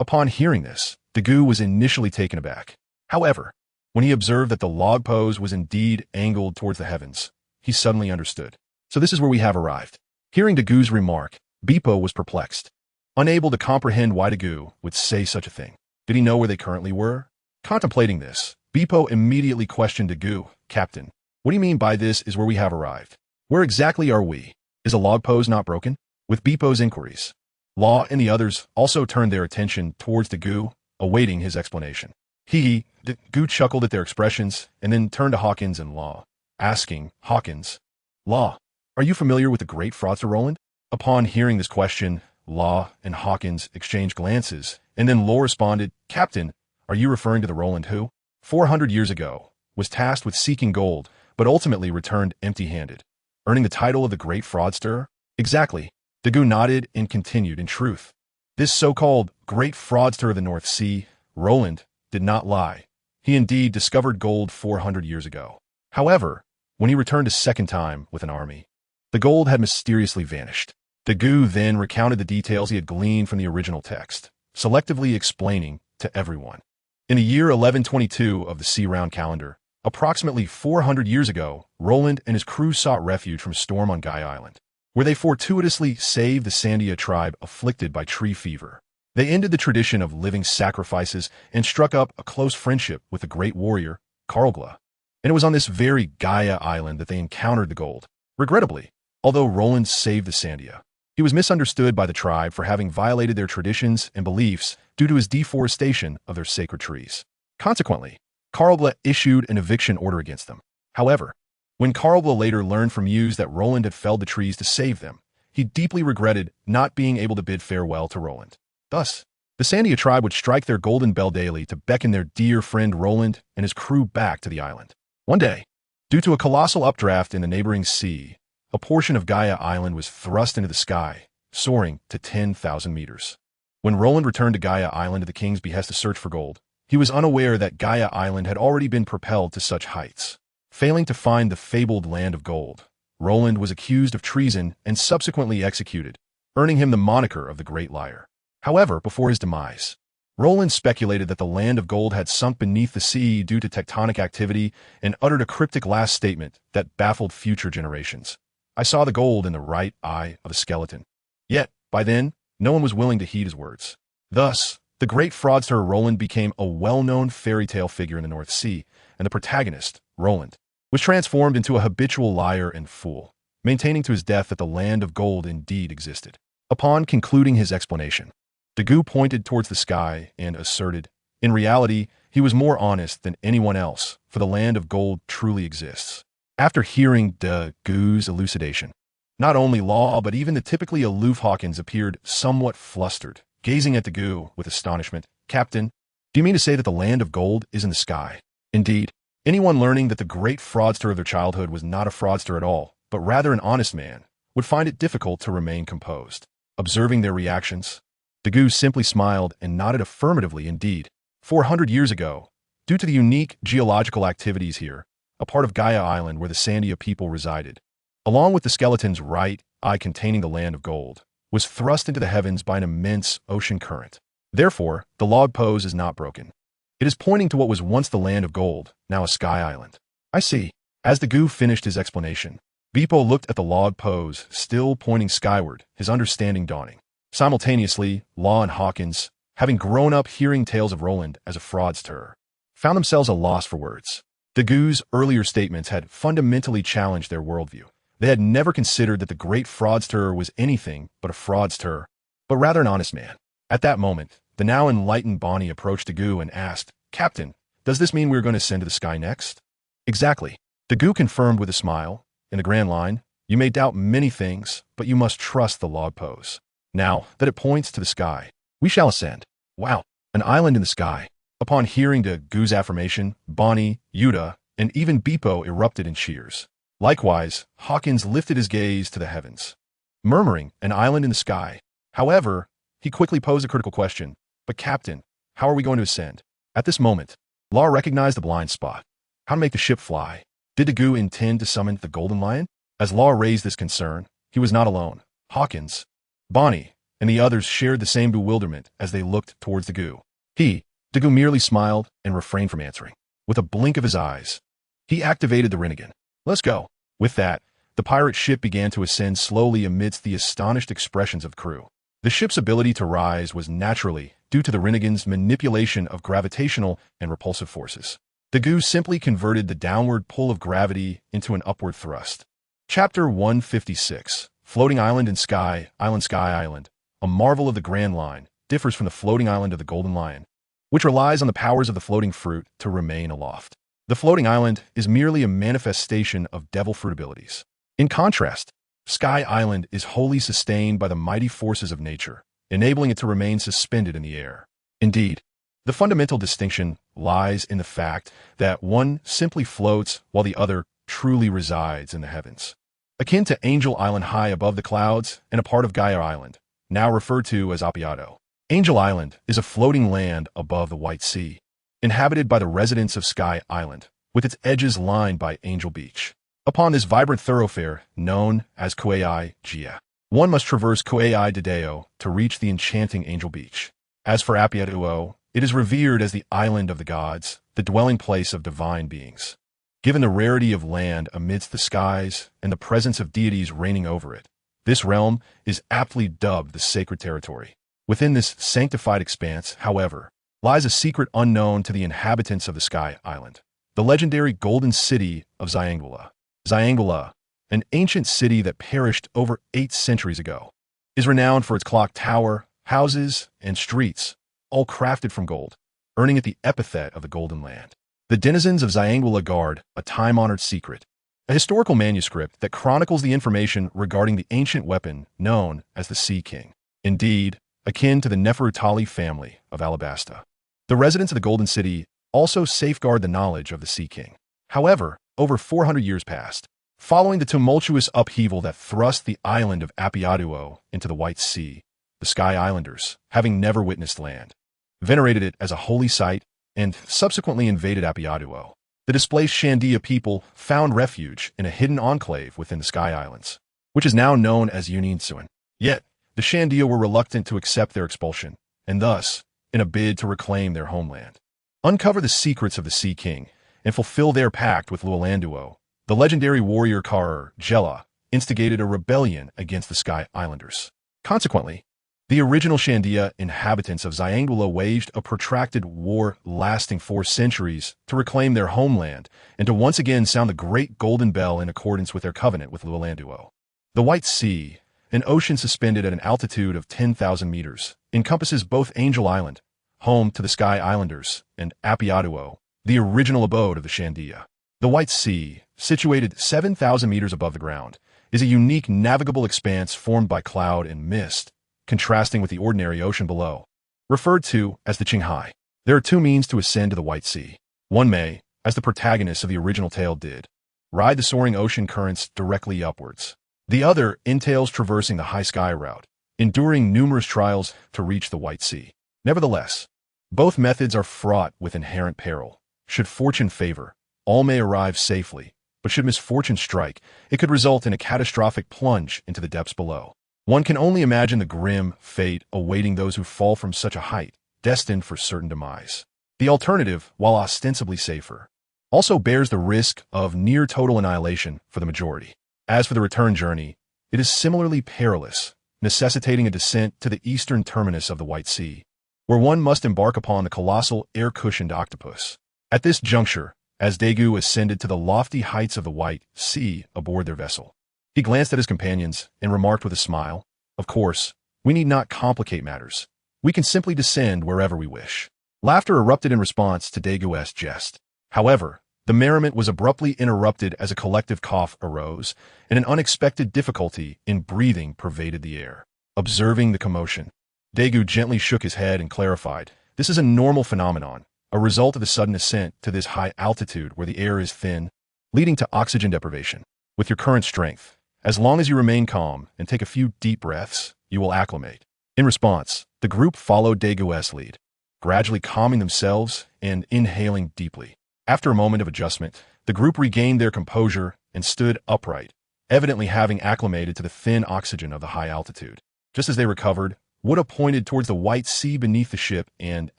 [SPEAKER 1] Upon hearing this, Daegu was initially taken aback. However, When he observed that the log pose was indeed angled towards the heavens, he suddenly understood. So this is where we have arrived. Hearing Dagu's remark, Beepo was perplexed, unable to comprehend why Dagu would say such a thing. Did he know where they currently were? Contemplating this, Beepo immediately questioned Dagu, "Captain, what do you mean by this is where we have arrived? Where exactly are we? Is a log pose not broken?" With Beepo's inquiries, Law and the others also turned their attention towards Dagu, awaiting his explanation. Dagu chuckled at their expressions and then turned to Hawkins and Law, asking, "Hawkins, Law, are you familiar with the great fraudster Roland?" Upon hearing this question, Law and Hawkins exchanged glances, and then Law responded, "Captain, are you referring to the Roland who, 400 years ago, was tasked with seeking gold, but ultimately returned empty-handed, earning the title of the great fraudster?" "Exactly." Dagu nodded and continued, "In truth, this so-called great fraudster of the North Sea, Roland, did not lie. He indeed discovered gold 400 years ago. However, when he returned a second time with an army, the gold had mysteriously vanished." Dagu then recounted the details he had gleaned from the original text, selectively explaining to everyone. In the year 1122 of the Sea-Round calendar, approximately 400 years ago, Roland and his crew sought refuge from a storm on Gaia Island, where they fortuitously saved the Sandia tribe afflicted by tree fever. They ended the tradition of living sacrifices and struck up a close friendship with the great warrior, Karlgla. And it was on this very Gaia Island that they encountered the gold. Regrettably, although Roland saved the Sandia, he was misunderstood by the tribe for having violated their traditions and beliefs due to his deforestation of their sacred trees. Consequently, Karlgla issued an eviction order against them. However, when Karlgla later learned from Muse that Roland had felled the trees to save them, he deeply regretted not being able to bid farewell to Roland. Thus, the Sandia tribe would strike their golden bell daily to beckon their dear friend Roland and his crew back to the island. One day, due to a colossal updraft in the neighboring sea, a portion of Gaia Island was thrust into the sky, soaring to 10,000 meters. When Roland returned to Gaia Island at the king's behest to search for gold, he was unaware that Gaia Island had already been propelled to such heights. Failing to find the fabled land of gold, Roland was accused of treason and subsequently executed, earning him the moniker of the Great Liar. However, before his demise, Roland speculated that the land of gold had sunk beneath the sea due to tectonic activity and uttered a cryptic last statement that baffled future generations. "I saw the gold in the right eye of a skeleton." Yet, by then, no one was willing to heed his words. Thus, the great fraudster Roland became a well-known fairy tale figure in the North Sea, and the protagonist, Roland, was transformed into a habitual liar and fool, maintaining to his death that the land of gold indeed existed. Upon concluding his explanation, Dagu pointed towards the sky and asserted, in reality, he was more honest than anyone else, for the land of gold truly exists. After hearing Dagu's elucidation, not only Law but even the typically aloof Hawkins appeared somewhat flustered, gazing at Dagu with astonishment. "Captain, do you mean to say that the land of gold is in the sky?" Indeed, anyone learning that the great fraudster of their childhood was not a fraudster at all, but rather an honest man, would find it difficult to remain composed. Observing their reactions, Dagu simply smiled and nodded affirmatively. Indeed, 400 years ago, due to the unique geological activities here, a part of Gaia Island where the Sandia people resided, along with the skeleton's right eye containing the land of gold, was thrust into the heavens by an immense ocean current. Therefore, the log pose is not broken. It is pointing to what was once the land of gold, now a sky island. "I see." As Dagu finished his explanation, Beepo looked at the log pose, still pointing skyward, his understanding dawning. Simultaneously, Law and Hawkins, having grown up hearing tales of Roland as a fraudster, found themselves at a loss for words. Dagu's earlier statements had fundamentally challenged their worldview. They had never considered that the great fraudster was anything but a fraudster, but rather an honest man. At that moment, the now enlightened Bonnie approached Dagu and asked, "Captain, does this mean we're going to ascend to the sky next?" "Exactly." Dagu confirmed with a smile. In the grand line, "You may doubt many things, but you must trust the log pose. Now that it points to the sky, we shall ascend." "Wow, an island in the sky." Upon hearing Dagu's affirmation, Bonnie, Yuta, and even Beepo erupted in cheers. Likewise, Hawkins lifted his gaze to the heavens, murmuring, "An island in the sky." However, he quickly posed a critical question. "But Captain, how are we going to ascend?" At this moment, Law recognized the blind spot. How to make the ship fly? Did Dagu intend to summon the Golden Lion? As Law raised this concern, he was not alone. Hawkins, Bonnie, and the others shared the same bewilderment as they looked towards Dagu. Dagu merely smiled and refrained from answering. with a blink of his eyes. He activated the Sharingan. Let's go. With that, the pirate ship began to ascend slowly amidst the astonished expressions of the crew. The ship's ability to rise was naturally due to the Sharingan's manipulation of gravitational and repulsive forces. The goo simply converted the downward pull of gravity into an upward thrust. Chapter 156, Floating Island and Sky Island, a marvel of the Grand Line, differs from the floating island of the Golden Lion, which relies on the powers of the floating fruit to remain aloft. The floating island is merely a manifestation of devil fruit abilities. In contrast, Sky Island is wholly sustained by the mighty forces of nature, enabling it to remain suspended in the air. Indeed, the fundamental distinction lies in the fact that one simply floats while the other truly resides in the heavens. Akin to Angel Island high above the clouds and a part of Gaia Island, now referred to as Apiato. Angel Island is a floating land above the White Sea, inhabited by the residents of Sky Island, with its edges lined by Angel Beach. Upon this vibrant thoroughfare, known as Kuei Gia, one must traverse Kuei Dedeo to reach the enchanting Angel Beach. As for Apiato, it is revered as the island of the gods, the dwelling place of divine beings. Given the rarity of land amidst the skies and the presence of deities reigning over it, this realm is aptly dubbed the sacred territory. Within this sanctified expanse, however, lies a secret unknown to the inhabitants of the Sky Island, the legendary golden city of Zyangula. Zyangula, an ancient city that perished over 8 centuries ago, is renowned for its clock tower, houses, and streets, all crafted from gold, earning it the epithet of the Golden Land. The denizens of Zyangula guard a time-honored secret, a historical manuscript that chronicles the information regarding the ancient weapon known as the Sea King. Indeed, akin to the Neferutali family of Alabasta, the residents of the Golden City also safeguard the knowledge of the Sea King. However, over 400 years passed, following the tumultuous upheaval that thrust the island of Apiaduo into the White Sea. The Sky Islanders, having never witnessed land, venerated it as a holy site and subsequently invaded Apiaduo. The displaced Shandia people found refuge in a hidden enclave within the Sky Islands, which is now known as Yuninsuan. Yet, the Shandia were reluctant to accept their expulsion, and thus, in a bid to reclaim their homeland, uncover the secrets of the Sea King, and fulfill their pact with Luolanduo, the legendary warrior Karer Jella instigated a rebellion against the Sky Islanders. Consequently, the original Shandia inhabitants of Zyangula waged a protracted war lasting 4 centuries to reclaim their homeland and to once again sound the great golden bell in accordance with their covenant with Luolanduo. The White Sea, an ocean suspended at an altitude of 10,000 meters, encompasses both Angel Island, home to the Sky Islanders, and Apiaduo, the original abode of the Shandia. The White Sea, situated 7,000 meters above the ground, is a unique navigable expanse formed by cloud and mist, contrasting with the ordinary ocean below, referred to as the Qinghai. There are 2 means to ascend to the White Sea. One may, as the protagonists of the original tale did, ride the soaring ocean currents directly upwards. The other entails traversing the high sky route, enduring numerous trials to reach the White Sea. Nevertheless, both methods are fraught with inherent peril. Should fortune favor, all may arrive safely, but should misfortune strike, it could result in a catastrophic plunge into the depths below. One can only imagine the grim fate awaiting those who fall from such a height, destined for certain demise. The alternative, while ostensibly safer, also bears the risk of near total annihilation for the majority. As for the return journey, it is similarly perilous, necessitating a descent to the eastern terminus of the White Sea, where one must embark upon the colossal air-cushioned octopus. At this juncture, as Daegu ascended to the lofty heights of the White Sea aboard their vessel, he glanced at his companions and remarked with a smile, "Of course, we need not complicate matters. We can simply descend wherever we wish." Laughter erupted in response to Daegu's jest. However, the merriment was abruptly interrupted as a collective cough arose, and an unexpected difficulty in breathing pervaded the air. Observing the commotion, Daegu gently shook his head and clarified, "This is a normal phenomenon, a result of the sudden ascent to this high altitude where the air is thin, leading to oxygen deprivation. With your current strength, as long as you remain calm and take a few deep breaths, you will acclimate." In response, the group followed Daegu's lead, gradually calming themselves and inhaling deeply. After a moment of adjustment, the group regained their composure and stood upright, evidently having acclimated to the thin oxygen of the high altitude. Just as they recovered, Wooda pointed towards the White Sea beneath the ship and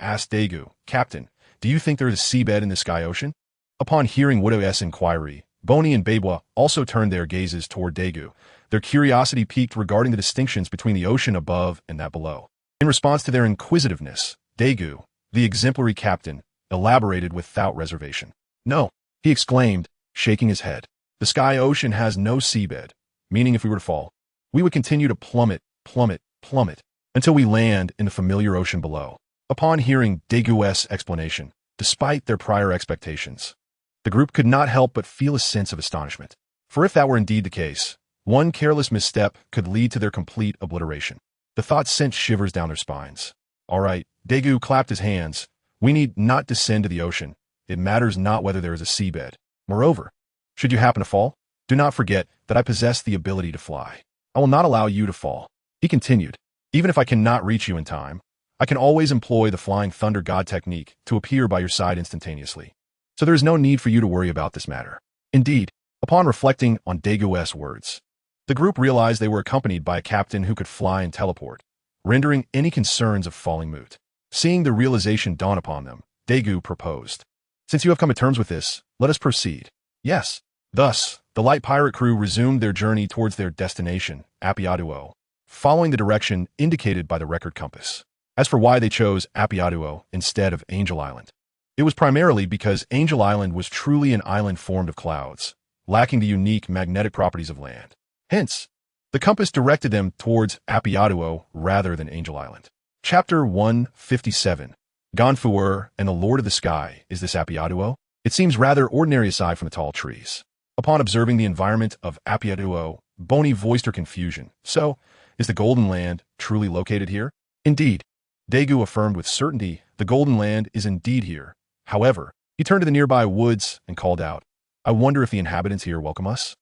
[SPEAKER 1] asked Daegu, "Captain, do you think there is a seabed in the Sky Ocean?" Upon hearing Widow's inquiry, Boni and Babwa also turned their gazes toward Daegu, their curiosity piqued regarding the distinctions between the ocean above and that below. In response to their inquisitiveness, Daegu, the exemplary captain, elaborated without reservation. "No," he exclaimed, shaking his head. "The sky ocean has no seabed, meaning if we were to fall, we would continue to plummet, until we land in the familiar ocean below." Upon hearing Daegu's explanation, despite their prior expectations, the group could not help but feel a sense of astonishment. For if that were indeed the case, one careless misstep could lead to their complete obliteration. The thought sent shivers down their spines. "All right," Daegu clapped his hands. "We need not descend to the ocean. It matters not whether there is a seabed. Moreover, should you happen to fall, do not forget that I possess the ability to fly. I will not allow you to fall." He continued, "Even if I cannot reach you in time, I can always employ the Flying Thunder God technique to appear by your side instantaneously. So there is no need for you to worry about this matter." Indeed, upon reflecting on Daegu's words, the group realized they were accompanied by a captain who could fly and teleport, rendering any concerns of falling moot. Seeing the realization dawn upon them, Daegu proposed, "Since you have come to terms with this, let us proceed." "Yes." Thus, the light pirate crew resumed their journey towards their destination, Appiaduo, following the direction indicated by the record compass. As for why they chose Appiaduo instead of Angel Island, it was primarily because Angel Island was truly an island formed of clouds, lacking the unique magnetic properties of land. Hence, the compass directed them towards Appiaduo rather than Angel Island. Chapter 157, Ganfuer and the Lord of the Sky. Is this Appiaduo? It seems rather ordinary aside from the tall trees. Upon observing the environment of Appiaduo, Boni voiced her confusion. "So, is the Golden Land truly located here?" "Indeed," Daegu affirmed with certainty, "the Golden Land is indeed here. However," he turned to the nearby woods and called out, "I wonder if the inhabitants here welcome us?"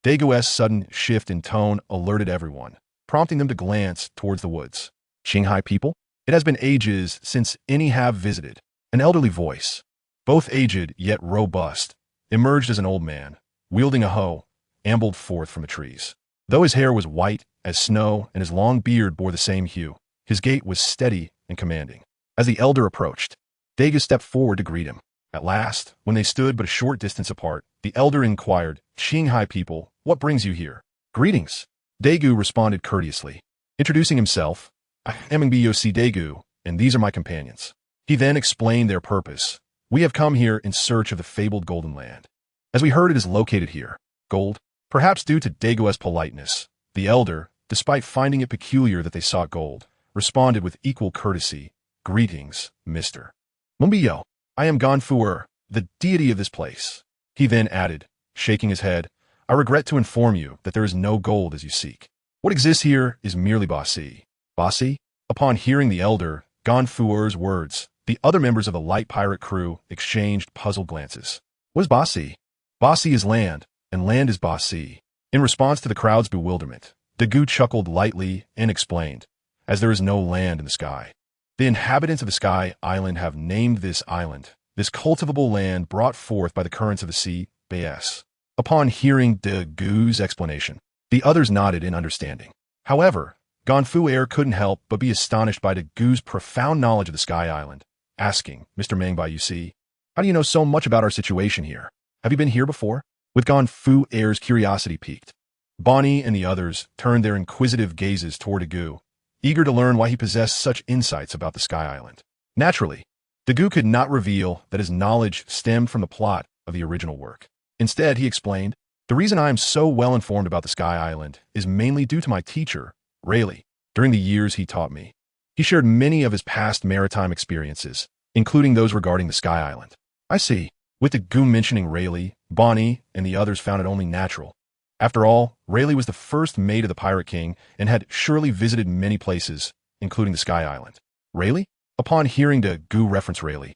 [SPEAKER 1] Daegu's sudden shift in tone alerted everyone, prompting them to glance towards the woods. "Qinghai people? It has been ages since any have visited." An elderly voice, both aged yet robust, emerged as an old man, wielding a hoe, ambled forth from the trees. Though his hair was white as snow and his long beard bore the same hue, his gait was steady and commanding. As the elder approached, Daegu stepped forward to greet him. At last, when they stood but a short distance apart, the elder inquired, "Qinghai people, what brings you here?" "Greetings," Daegu responded courteously. Introducing himself, "I am Boc Daegu, and these are my companions." He then explained their purpose. "We have come here in search of the fabled Golden Land. As we heard it is located here." Gold? Perhaps due to Daegu's politeness, the elder, despite finding it peculiar that they sought gold, responded with equal courtesy, "Greetings, Mr. Mumbiyo. I am Ganfuer, the deity of this place." He then added, shaking his head, "I regret to inform you that there is no gold as you seek. What exists here is merely Boci." "Boci?" Upon hearing the elder, Ganfuer's words, the other members of the light pirate crew exchanged puzzled glances. "What is Boci?" "Boci is land, and land is Boci." In response to the crowd's bewilderment, Daegu chuckled lightly and explained, "As there is no land in the sky, the inhabitants of the Sky Island have named this island, this cultivable land brought forth by the currents of the sea, Bas." Upon hearing Daegu's explanation, the others nodded in understanding. However, Ganfuer couldn't help but be astonished by Daegu's profound knowledge of the Sky Island, asking, "Mr. Mangbai, you see, how do you know so much about our situation here? Have you been here before?" With Ganfuer's curiosity piqued, Boni and the others turned their inquisitive gazes toward Daegu, eager to learn why he possessed such insights about the Sky Island. Naturally, Daegu could not reveal that his knowledge stemmed from the plot of the original work. Instead, he explained, "The reason I am so well informed about the Sky Island is mainly due to my teacher, Rayleigh. During the years he taught me, he shared many of his past maritime experiences, including those regarding the Sky Island." "I see." With Daegu mentioning Rayleigh, Boni and the others found it only natural. After all, Rayleigh was the first mate of the Pirate King and had surely visited many places, including the Sky Island. "Rayleigh?" Upon hearing Daegu reference Rayleigh,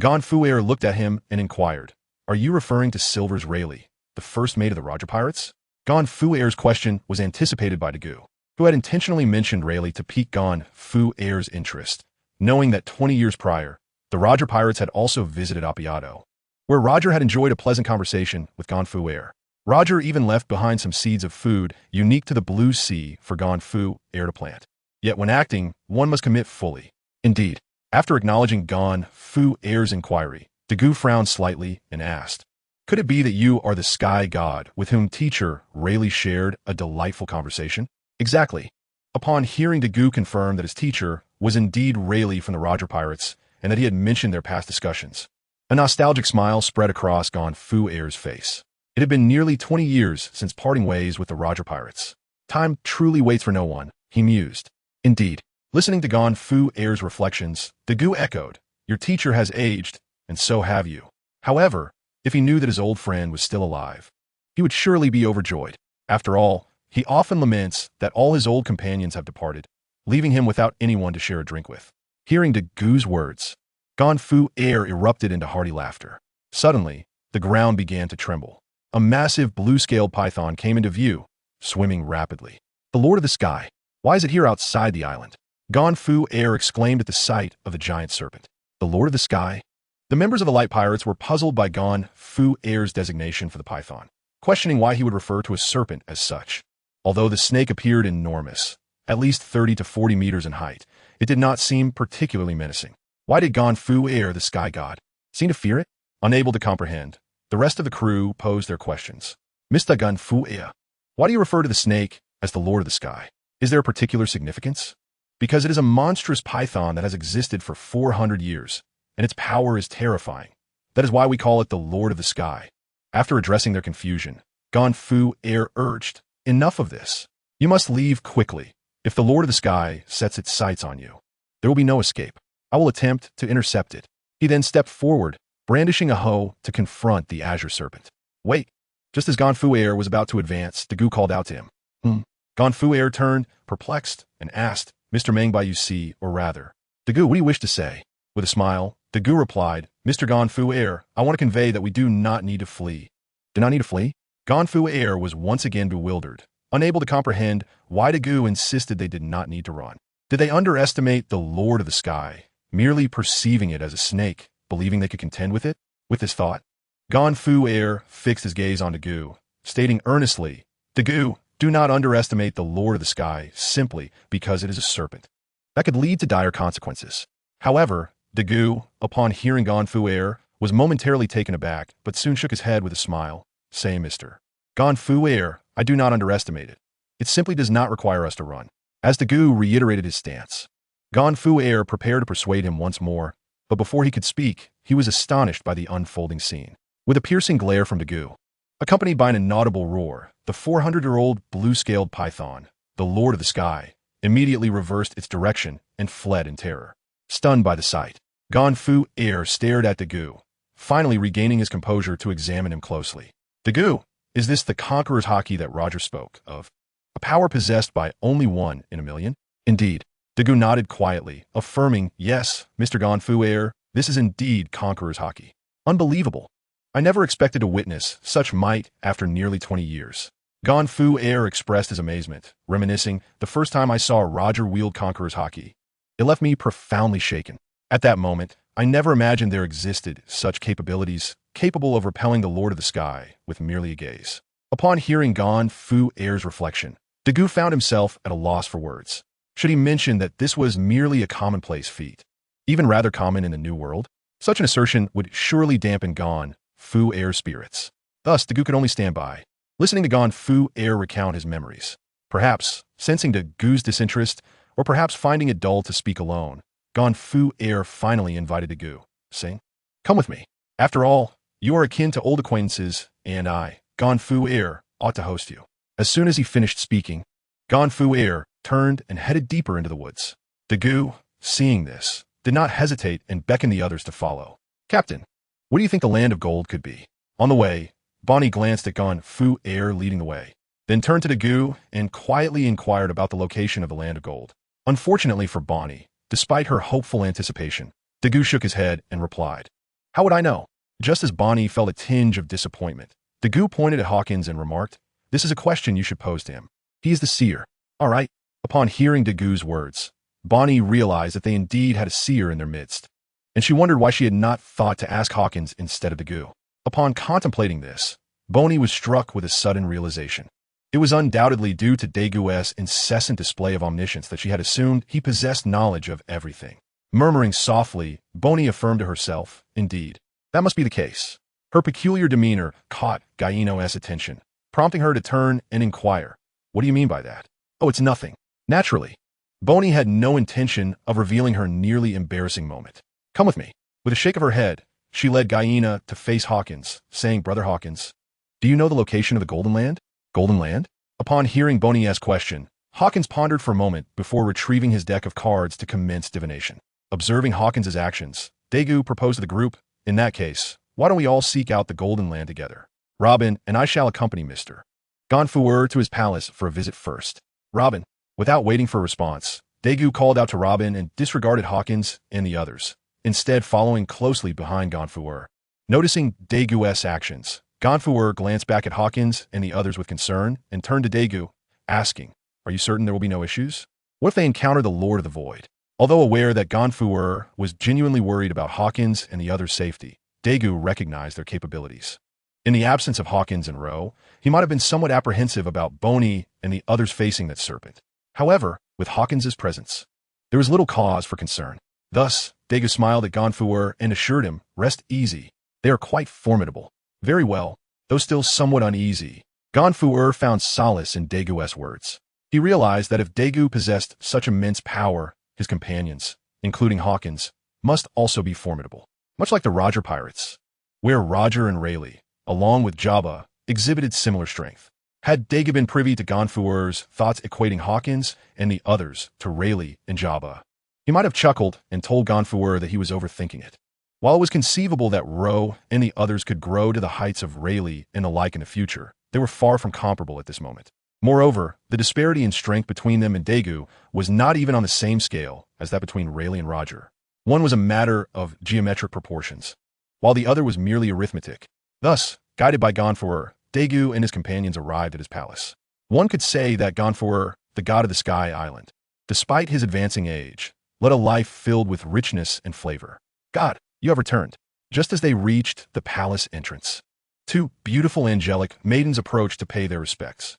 [SPEAKER 1] Ganfuer looked at him and inquired, "Are you referring to Silver's Rayleigh, the first mate of the Roger Pirates?" Ganfuer's question was anticipated by Daegu, who had intentionally mentioned Rayleigh to pique Ganfuer's interest, knowing that 20 years prior, the Roger Pirates had also visited Appiado, where Roger had enjoyed a pleasant conversation with Ganfuer. Roger even left behind some seeds of food unique to the Blue Sea for Ganfuer to plant. Yet when acting, one must commit fully. Indeed, after acknowledging Ganfuer's inquiry, Dagu frowned slightly and asked, "Could it be that you are the sky god with whom teacher Rayleigh shared a delightful conversation?" "Exactly." Upon hearing Dagu confirm that his teacher was indeed Rayleigh from the Roger Pirates and that he had mentioned their past discussions, a nostalgic smile spread across Gon Fu Air's face. It had been nearly 20 years since parting ways with the Roger Pirates. Time truly waits for no one, he mused. Indeed. Listening to Gon Fu Air's reflections, Dagu echoed, "Your teacher has aged, and so have you." However, if he knew that his old friend was still alive, he would surely be overjoyed. After all, he often laments that all his old companions have departed, leaving him without anyone to share a drink with. Hearing Dagu's words, Gon Fu Air erupted into hearty laughter. Suddenly, the ground began to tremble. A massive blue-scaled python came into view, swimming rapidly. "The Lord of the Sky, why is it here outside the island?" Gon Fu Air exclaimed at the sight of the giant serpent. "The Lord of the Sky?" The members of the Light Pirates were puzzled by Gon Fu Air's designation for the python, questioning why he would refer to a serpent as such. Although the snake appeared enormous, at least 30 to 40 meters in height, it did not seem particularly menacing. Why did Gon Fu Air, the sky god, seem to fear it? Unable to comprehend, the rest of the crew posed their questions. "Mr. Gon Fu Air, why do you refer to the snake as the Lord of the Sky? Is there a particular significance?" "Because it is a monstrous python that has existed for 400 years, and its power is terrifying. That is why we call it the Lord of the Sky." After addressing their confusion, Gon Fu Air urged, "Enough of this. You must leave quickly. If the Lord of the Sky sets its sights on you, there will be no escape. I will attempt to intercept it." He then stepped forward, brandishing a hoe to confront the azure serpent. "Wait." Just as Gon Fu Air was about to advance, Dagu called out to him. Gon Fu Air turned, perplexed, and asked, "Mr. Meng Bai, you see, or rather, Dagu, what do you wish to say?" With a smile, Dagu replied, "Mr. Gon Fu Air, I want to convey that we do not need to flee." "Do not need to flee?" Gon Fu Air was once again bewildered, unable to comprehend why Dagu insisted they did not need to run. Did they underestimate the Lord of the Sky, merely perceiving it as a snake, believing they could contend with it? With this thought, Gon Fu Air fixed his gaze on Dagu, stating earnestly, "Dagu, do not underestimate the Lord of the Sky simply because it is a serpent. That could lead to dire consequences." However, Dagu, upon hearing Gon Fu Air, was momentarily taken aback, but soon shook his head with a smile, saying, "Mr. Gon Fu Air, I do not underestimate it. It simply does not require us to run." As Dagu reiterated his stance, Gon Fu Air prepared to persuade him once more, but before he could speak, he was astonished by the unfolding scene. With a piercing glare from Dagu, accompanied by an inaudible roar, the 400-year-old blue-scaled python, the Lord of the Sky, immediately reversed its direction and fled in terror. Stunned by the sight, Gon Fu Air stared at Dagu, finally regaining his composure to examine him closely. "Dagu, is this the Conqueror's Haki that Roger spoke of? A power possessed by only one in a million?" "Indeed." Dagu nodded quietly, affirming, "Yes, Mr. Gon Fu Air, this is indeed Conqueror's Haki." "Unbelievable. I never expected to witness such might after nearly 20 years. Gon Fu Air expressed his amazement, reminiscing, "The first time I saw Roger wield Conqueror's Haki, it left me profoundly shaken. At that moment, I never imagined there existed such capabilities, capable of repelling the Lord of the Sky with merely a gaze." Upon hearing Gon Fu Air's reflection, Dagu found himself at a loss for words. Should he mention that this was merely a commonplace feat, even rather common in the New World? Such an assertion would surely dampen Gon Fu Air's spirits. Thus, Dagu could only stand by, listening to Gon Fu Air recount his memories. Perhaps, sensing Dagu's disinterest, or perhaps finding it dull to speak alone, Gon Fu Air finally invited Dagu, saying, "Come with me. After all, you are akin to old acquaintances, and I, Gon Fu Air, ought to host you." As soon as he finished speaking, Gon Fu Air turned and headed deeper into the woods. Dagu, seeing this, did not hesitate and beckoned the others to follow. "Captain, what do you think the land of gold could be?" On the way, Bonnie glanced at Gon Fu Air leading the way, then turned to Dagu and quietly inquired about the location of the land of gold. Unfortunately for Bonnie, despite her hopeful anticipation, Dagu shook his head and replied, "How would I know?" Just as Bonnie felt a tinge of disappointment, Dagu pointed at Hawkins and remarked, "This is a question you should pose to him. He is the seer." "All right." Upon hearing Dagu's words, Bonnie realized that they indeed had a seer in their midst, and she wondered why she had not thought to ask Hawkins instead of Dagu. Upon contemplating this, Bonnie was struck with a sudden realization. It was undoubtedly due to Dagu's incessant display of omniscience that she had assumed he possessed knowledge of everything. Murmuring softly, Bonnie affirmed to herself, "Indeed, That must be the case. Her peculiar demeanor caught Gaino's attention, prompting her to turn and inquire, "What do you mean by that?" "Oh, it's nothing." Naturally, Boney had no intention of revealing her nearly embarrassing moment. "Come with me." With a shake of her head, she led Gaina to face Hawkins, saying, "Brother Hawkins, do you know the location of the Golden Land?" "Golden Land?" Upon hearing Boney's question, Hawkins pondered for a moment before retrieving his deck of cards to commence divination. Observing Hawkins's actions, Daegu proposed to the group, "In that case, why don't we all seek out the Golden Land together? Robin and I shall accompany Mr. Gonfuer to his palace for a visit first." Robin. Without waiting for a response, Daegu called out to Robin and disregarded Hawkins and the others, instead following closely behind Gonfuer. Noticing Daegu's actions, Gonfuer glanced back at Hawkins and the others with concern and turned to Daegu, asking, "Are you certain there will be no issues? What if they encounter the Lord of the Void?" Although aware that Gonfuer was genuinely worried about Hawkins and the others' safety, Daegu recognized their capabilities. In the absence of Hawkins and Ro, he might have been somewhat apprehensive about Boney and the others facing that serpent. However, with Hawkins's presence, there was little cause for concern. Thus, Daegu smiled at Gonfuer and assured him, "Rest easy. They are quite formidable." Very well, though still somewhat uneasy, Gonfuer found solace in Daegu's words. He realized that if Daegu possessed such immense power, his companions, including Hawkins, must also be formidable. Much like the Roger pirates, where Roger and Rayleigh, along with Jabba, exhibited similar strength. Had Daegu been privy to Gonfuer's thoughts equating Hawkins and the others to Rayleigh and Jabba, he might have chuckled and told Gonfuer that he was overthinking it. While it was conceivable that Ro and the others could grow to the heights of Rayleigh and the like in the future, they were far from comparable at this moment. Moreover, the disparity in strength between them and Daegu was not even on the same scale as that between Rayleigh and Roger. One was a matter of geometric proportions, while the other was merely arithmetic. Thus, guided by Gonfuer, Daegu and his companions arrived at his palace. One could say that Gonfuer, the god of the Sky Island, despite his advancing age, led a life filled with richness and flavor. "God, you have returned." Just as they reached the palace entrance, two beautiful angelic maidens approached to pay their respects.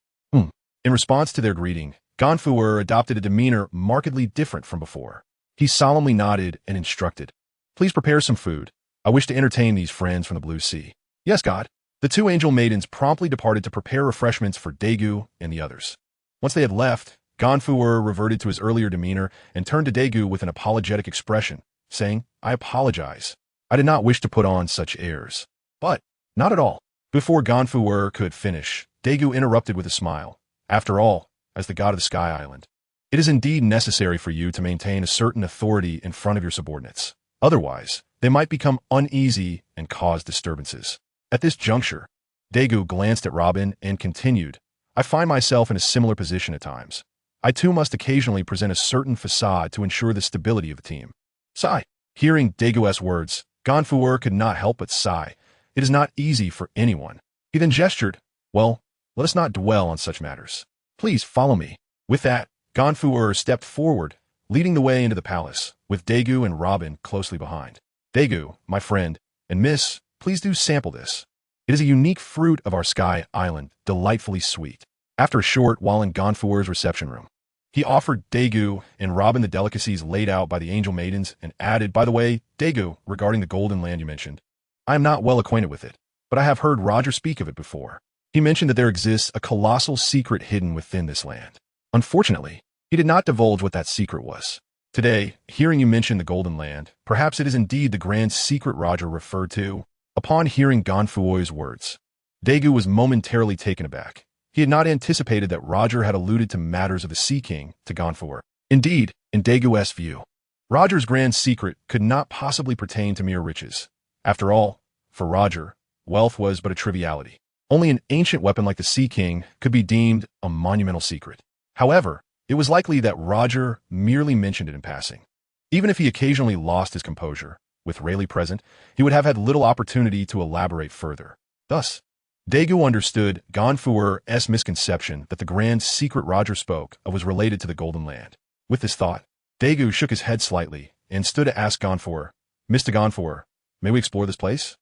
[SPEAKER 1] In response to their greeting, Gonfuer adopted a demeanor markedly different from before. He solemnly nodded and instructed, "Please prepare some food. I wish to entertain these friends from the Blue Sea." "Yes, God." The two angel maidens promptly departed to prepare refreshments for Daegu and the others. Once they had left, Gonfuer reverted to his earlier demeanor and turned to Daegu with an apologetic expression, saying, "I apologize. I did not wish to put on such airs." "But, not at all." Before Gonfuer could finish, Daegu interrupted with a smile. "After all, as the god of the Sky Island, it is indeed necessary for you to maintain a certain authority in front of your subordinates. Otherwise, they might become uneasy and cause disturbances." At this juncture, Daegu glanced at Robin and continued, "I find myself in a similar position at times. I too must occasionally present a certain facade to ensure the stability of the team." Sigh. Hearing Daegu's words, Gonfuer could not help but sigh. It is not easy for anyone. He then gestured, "Well, let us not dwell on such matters. Please follow me." With that, Gonfuer stepped forward, leading the way into the palace, with Daegu and Robin closely behind. "Daegu, my friend, and Miss, please do sample this. It is a unique fruit of our Sky Island, delightfully sweet." After a short while in Gonfuer's reception room, he offered Daegu and Robin the delicacies laid out by the angel maidens and added, "By the way, Daegu, regarding the Golden Land you mentioned, I am not well acquainted with it, but I have heard Roger speak of it before. He mentioned that there exists a colossal secret hidden within this land. Unfortunately, he did not divulge what that secret was. Today, hearing you mention the Golden Land, perhaps it is indeed the grand secret Roger referred to." Upon hearing Gonfuer's words, Daegu was momentarily taken aback. He had not anticipated that Roger had alluded to matters of the Sea King to Gonfuer. Indeed, in Daegu's view, Roger's grand secret could not possibly pertain to mere riches. After all, for Roger, wealth was but a triviality. Only an ancient weapon like the Sea King could be deemed a monumental secret. However, it was likely that Roger merely mentioned it in passing. Even if he occasionally lost his composure, with Rayleigh present, he would have had little opportunity to elaborate further. Thus, Daegu understood Gonfuer's misconception that the grand secret Roger spoke of was related to the Golden Land. With this thought, Daegu shook his head slightly and stood to ask Gonfuer, "Mr. Gonfuer, may we explore this place?"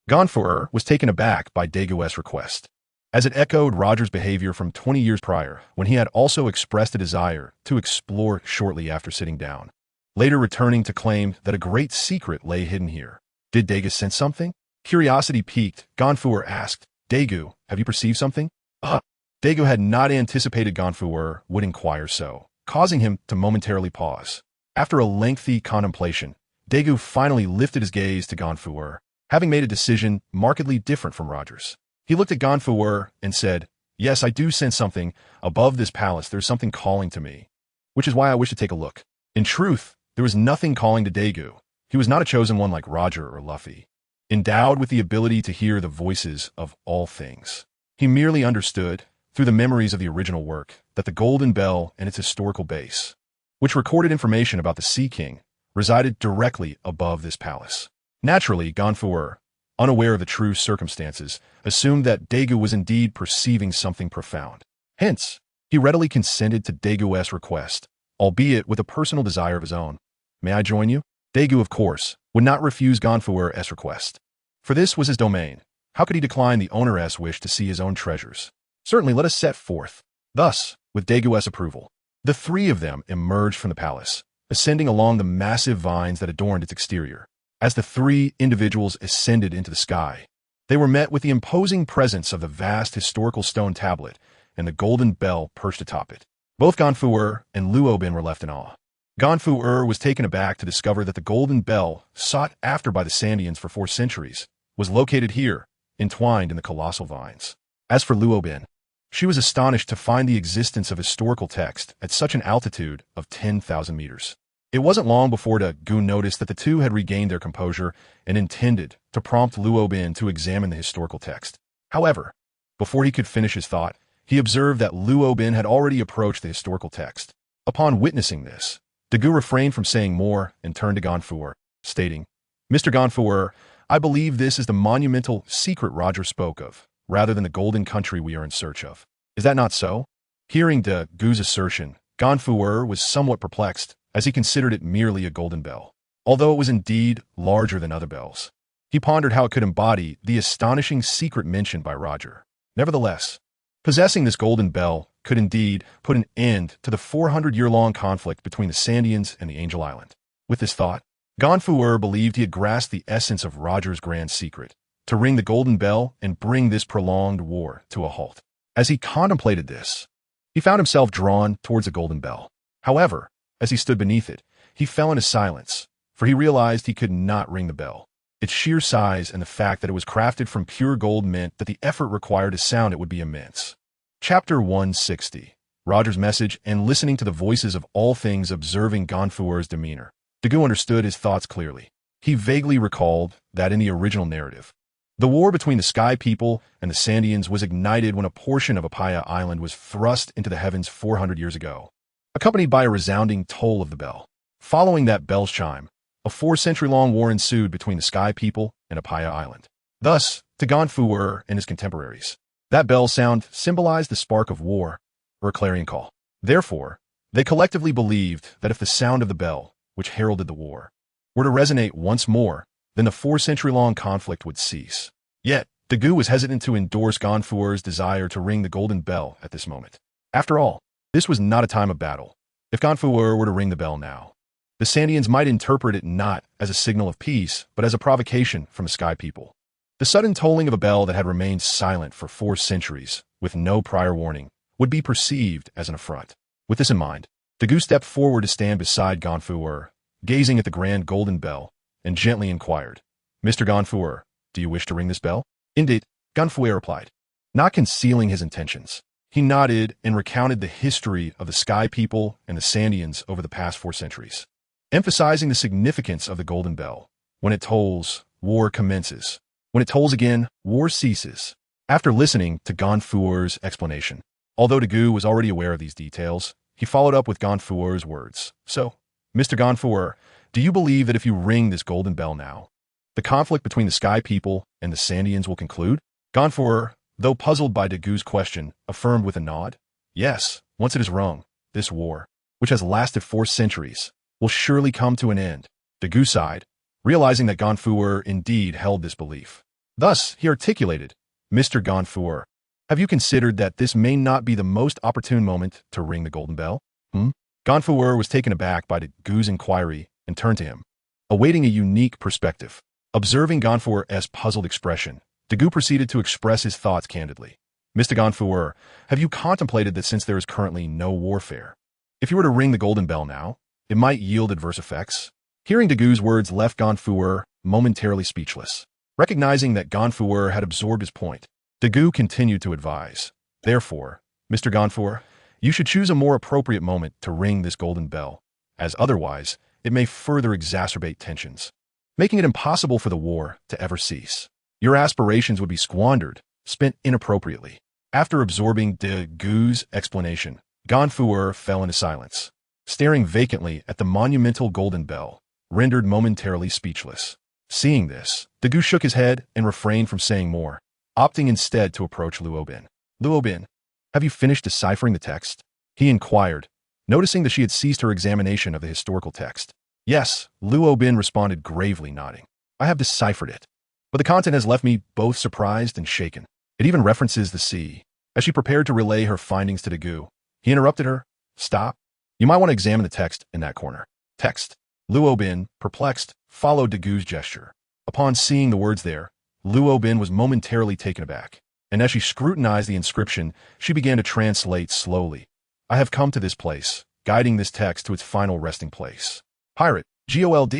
[SPEAKER 1] Gonfuer was taken aback by Daegu's request, as it echoed Roger's behavior from 20 years prior, when he had also expressed a desire to explore shortly after sitting down, later returning to claim that a great secret lay hidden here. Did Daegu sense something? Curiosity piqued, Ganfuer asked, Daegu, have you perceived something? Daegu had not anticipated Ganfuer would inquire so, causing him to momentarily pause. After a lengthy contemplation, Daegu finally lifted his gaze to Ganfuer, having made a decision markedly different from Roger's. He looked at Ganfuer and said, Yes, I do sense something. Above this palace, there's something calling to me, which is why I wish to take a look. In truth, there was nothing calling to Daegu. He was not a chosen one like Roger or Luffy, endowed with the ability to hear the voices of all things. He merely understood, through the memories of the original work, that the Golden Bell and its historical base, which recorded information about the Sea King, resided directly above this palace. Naturally, Ganfuer, unaware of the true circumstances, assumed that Daegu was indeed perceiving something profound. Hence, he readily consented to Daegu's request, albeit with a personal desire of his own. May I join you? Daegu, of course, would not refuse Ganfuer's request. For this was his domain. How could he decline the owner's wish to see his own treasures? Certainly, let us set forth. Thus, with Daegu's approval, the three of them emerged from the palace, ascending along the massive vines that adorned its exterior. As the three individuals ascended into the sky, they were met with the imposing presence of the vast historical stone tablet and the golden bell perched atop it. Both Ganfuer and Luobin were left in awe. Ganfuer was taken aback to discover that the golden bell, sought after by the Sandians for 4 centuries, was located here, entwined in the colossal vines. As for Luobin, she was astonished to find the existence of historical text at such an altitude of 10,000 meters. It wasn't long before Daegu noticed that the two had regained their composure and intended to prompt Luobin to examine the historical text. However, before he could finish his thought, he observed that Luobin had already approached the historical text. Upon witnessing this, Daegu refrained from saying more and turned to Ganfuer, stating, Mr. Ganfuer, I believe this is the monumental secret Roger spoke of, rather than the golden country we are in search of. Is that not so? Hearing Daegu's assertion, Ganfuer was somewhat perplexed, as he considered it merely a golden bell. Although it was indeed larger than other bells, he pondered how it could embody the astonishing secret mentioned by Roger. Nevertheless, possessing this golden bell could indeed put an end to the 400-year-long conflict between the Sandians and the Angel Island. With this thought, Ganfuer believed he had grasped the essence of Roger's grand secret, to ring the golden bell and bring this prolonged war to a halt. As he contemplated this, he found himself drawn towards the golden bell. However, as he stood beneath it, he fell into silence, for he realized he could not ring the bell. Its sheer size and the fact that it was crafted from pure gold meant that the effort required to sound it would be immense. Chapter 160. Roger's message and listening to the voices of all things observing Ganfuer's demeanor. Daegu understood his thoughts clearly. He vaguely recalled that in the original narrative, the war between the Sky People and the Sandians was ignited when a portion of Apaya Island was thrust into the heavens 400 years ago, accompanied by a resounding toll of the bell. Following that bell's chime, a 4-century-long war ensued between the Sky People and Apaya Island. Thus, to Ganfuer and his contemporaries, that bell sound symbolized the spark of war, or a clarion call. Therefore, they collectively believed that if the sound of the bell, which heralded the war, were to resonate once more, then the 4-century-long conflict would cease. Yet, Daegu was hesitant to endorse Ganfuer's desire to ring the golden bell at this moment. After all, this was not a time of battle. If Ganfuer were to ring the bell now, the Sandians might interpret it not as a signal of peace, but as a provocation from the Sky People. The sudden tolling of a bell that had remained silent for 4 centuries, with no prior warning, would be perceived as an affront. With this in mind, Daegu stepped forward to stand beside Ganfuer, gazing at the grand golden bell, and gently inquired, Mr. Ganfuer, do you wish to ring this bell? Indeed, Ganfuer replied, not concealing his intentions. He nodded and recounted the history of the Sky People and the Sandians over the past 4 centuries, emphasizing the significance of the golden bell. When it tolls, war commences. When it tolls again, war ceases. After listening to Ganfuer's explanation, although Daegu was already aware of these details, he followed up with Ganfuer's words. So, Mr. Ganfuer, do you believe that if you ring this golden bell now, the conflict between the Sky People and the Sandians will conclude? Ganfuer, though puzzled by Daegu's question, affirmed with a nod. Yes, once it is rung, this war, which has lasted 4 centuries, will surely come to an end. Daegu sighed, realizing that Ganfuer indeed held this belief. Thus, he articulated, Mr. Ganfuer, have you considered that this may not be the most opportune moment to ring the golden bell? Ganfuer was taken aback by Daegu's inquiry and turned to him, awaiting a unique perspective. Observing Ganfuer's puzzled expression, Dagu proceeded to express his thoughts candidly. Mr. Ganfuer, have you contemplated that since there is currently no warfare, if you were to ring the golden bell now, it might yield adverse effects? Hearing Dagu's words left Ganfuer momentarily speechless. Recognizing that Ganfuer had absorbed his point, Dagu continued to advise. Therefore, Mr. Ganfuer, you should choose a more appropriate moment to ring this golden bell, as otherwise it may further exacerbate tensions, making it impossible for the war to ever cease. Your aspirations would be squandered, spent inappropriately. After absorbing Dagu's explanation, Ganfuer fell into silence, staring vacantly at the monumental golden bell, rendered momentarily speechless. Seeing this, Dagu shook his head and refrained from saying more, opting instead to approach Luobin. Luobin, have you finished deciphering the text? He inquired, noticing that she had ceased her examination of the historical text. Yes, Luobin responded gravely, nodding. I have deciphered it, but the content has left me both surprised and shaken. It even references the sea. As she prepared to relay her findings to Dagu, he interrupted her. Stop. You might want to examine the text in that corner. Text. Luobin, perplexed, followed Dagu's gesture. Upon seeing the words there, Luobin was momentarily taken aback, and as she scrutinized the inscription, she began to translate slowly. I have come to this place, guiding this text to its final resting place. Pirate, Gold,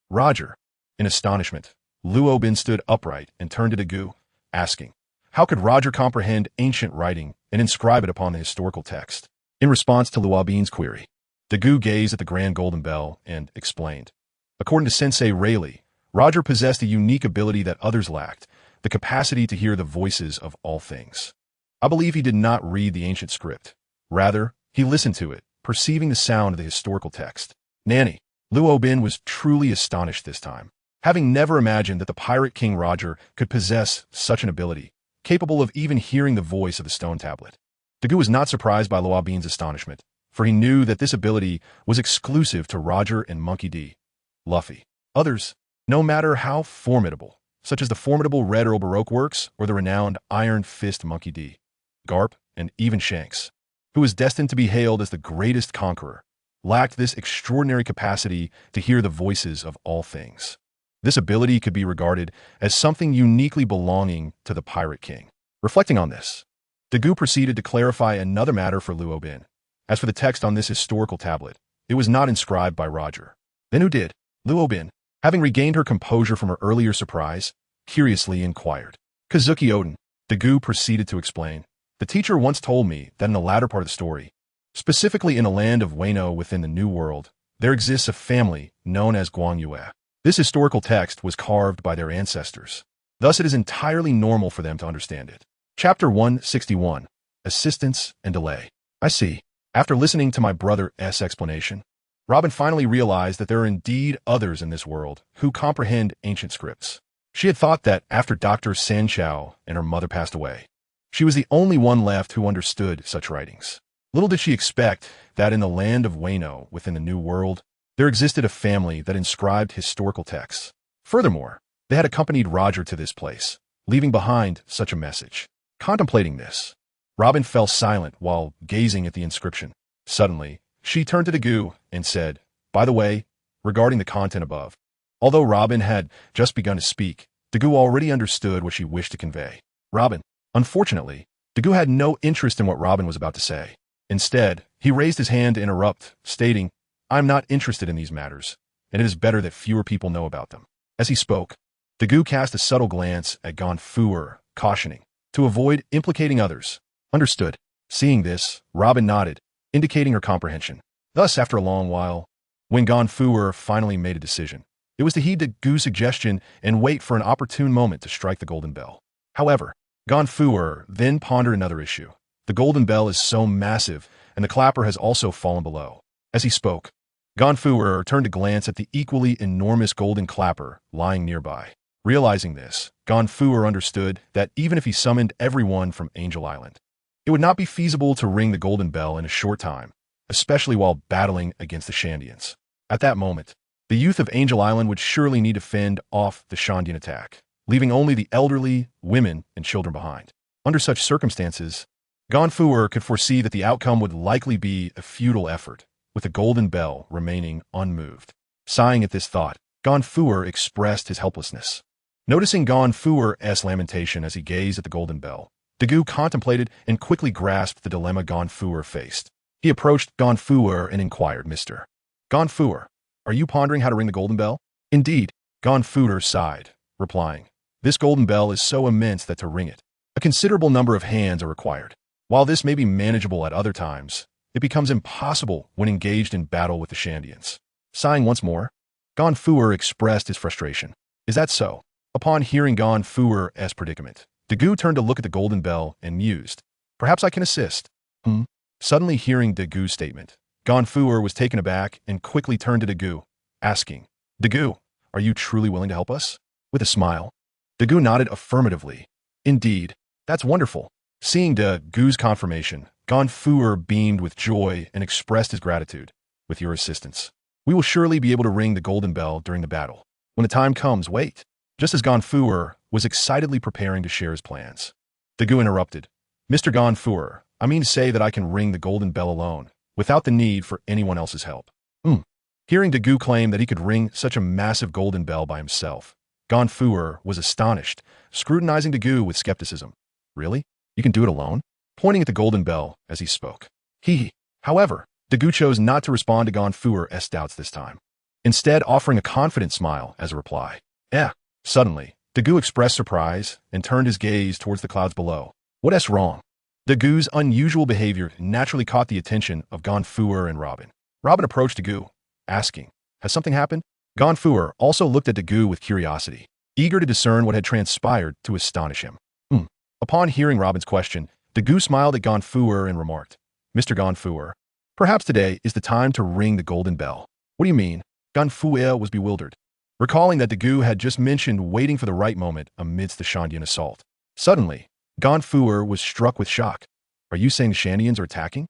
[SPEAKER 1] Roger. In astonishment, Luobin stood upright and turned to Dagu, asking, how could Roger comprehend ancient writing and inscribe it upon the historical text? In response to Luobin's query, Dagu gazed at the grand golden bell and explained. According to Sensei Rayleigh, Roger possessed a unique ability that others lacked, the capacity to hear the voices of all things. I believe he did not read the ancient script. Rather, he listened to it, perceiving the sound of the historical text. Nanny, Luobin was truly astonished this time, having never imagined that the pirate king Roger could possess such an ability, capable of even hearing the voice of the stone tablet. Dagu was not surprised by Luobin's astonishment, for he knew that this ability was exclusive to Roger and Monkey D. Luffy. Others, no matter how formidable, such as the formidable Red Earl Baroque works or the renowned Iron Fist Monkey D, Garp, and even Shanks, who was destined to be hailed as the greatest conqueror, lacked this extraordinary capacity to hear the voices of all things. This ability could be regarded as something uniquely belonging to the Pirate King. Reflecting on this, Dagu proceeded to clarify another matter for Luobin. As for the text on this historical tablet, it was not inscribed by Roger. Then who did? Luobin, having regained her composure from her earlier surprise, curiously inquired. Kazuki Oden, Dagu proceeded to explain. The teacher once told me that in the latter part of the story, specifically in a land of Wano within the New World, there exists a family known as Guangyue. This historical text was carved by their ancestors. Thus it is entirely normal for them to understand it. Chapter 161. Assistance and Delay. I see. After listening to my brother's explanation, Robin finally realized that there are indeed others in this world who comprehend ancient scripts. She had thought that after Dr. Sanchao and her mother passed away, she was the only one left who understood such writings. Little did she expect that in the land of Wano within the New World, there existed a family that inscribed historical texts. Furthermore, they had accompanied Roger to this place, leaving behind such a message. Contemplating this, Robin fell silent while gazing at the inscription. Suddenly, she turned to Dagu and said, by the way, regarding the content above. Although Robin had just begun to speak, Dagu already understood what she wished to convey. Robin. Unfortunately, Dagu had no interest in what Robin was about to say. Instead, he raised his hand to interrupt, stating, I'm not interested in these matters, and it is better that fewer people know about them. As he spoke, Dagu cast a subtle glance at Ganfuer, cautioning, to avoid implicating others. Understood. Seeing this, Robin nodded, indicating her comprehension. Thus, after a long while, when Ganfuer finally made a decision, it was to heed Dagu's suggestion and wait for an opportune moment to strike the golden bell. However, Ganfuer then pondered another issue. The golden bell is so massive, and the clapper has also fallen below. As he spoke, Ganfuer turned to glance at the equally enormous golden clapper lying nearby. Realizing this, Ganfuer understood that even if he summoned everyone from Angel Island, it would not be feasible to ring the golden bell in a short time, especially while battling against the Shandians. At that moment, the youth of Angel Island would surely need to fend off the Shandian attack, leaving only the elderly, women, and children behind. Under such circumstances, Ganfuer could foresee that the outcome would likely be a futile effort, with the golden bell remaining unmoved. Sighing at this thought, Gonfuer expressed his helplessness. Noticing Gonfuer's lamentation as he gazed at the golden bell, Dagu contemplated and quickly grasped the dilemma Gonfuer faced. He approached Gonfuer and inquired, Mr. Gonfuer, are you pondering how to ring the golden bell? Indeed, Gonfuer sighed, replying, this golden bell is so immense that to ring it, a considerable number of hands are required. While this may be manageable at other times, it becomes impossible when engaged in battle with the Shandians. Sighing once more, Gonfuer expressed his frustration. Is that so? Upon hearing Gonfuer's predicament, Dagu turned to look at the golden bell and mused, perhaps I can assist. Suddenly hearing Dagu's statement, Gonfuer was taken aback and quickly turned to Dagu, asking, Dagu, are you truly willing to help us? With a smile, Dagu nodded affirmatively. Indeed, that's wonderful. Seeing Dagu's confirmation, Gonfuer beamed with joy and expressed his gratitude. With your assistance, we will surely be able to ring the golden bell during the battle. When the time comes, wait. Just as Gonfuer was excitedly preparing to share his plans, Dagu interrupted. Mr. Gonfuer, I mean to say that I can ring the golden bell alone, without the need for anyone else's help. Hearing Dagu claim that he could ring such a massive golden bell by himself, Gonfuer was astonished, scrutinizing Dagu with skepticism. Really? You can do it alone? Pointing at the golden bell as he spoke. However, Dagu chose not to respond to Gonfuer's doubts this time, instead offering a confident smile as a reply. Suddenly, Dagu expressed surprise and turned his gaze towards the clouds below. What's wrong? Dagu's unusual behavior naturally caught the attention of Gonfuer and Robin. Robin approached Dagu, asking, has something happened? Gonfuer also looked at Dagu with curiosity, eager to discern what had transpired to astonish him. Upon hearing Robin's question, Dagu smiled at Gonfuer and remarked, Mr. Gonfuer, perhaps today is the time to ring the golden bell. What do you mean? Gonfuer was bewildered, recalling that Dagu had just mentioned waiting for the right moment amidst the Shandian assault. Suddenly, Gonfuer was struck with shock. Are you saying the Shandians are attacking?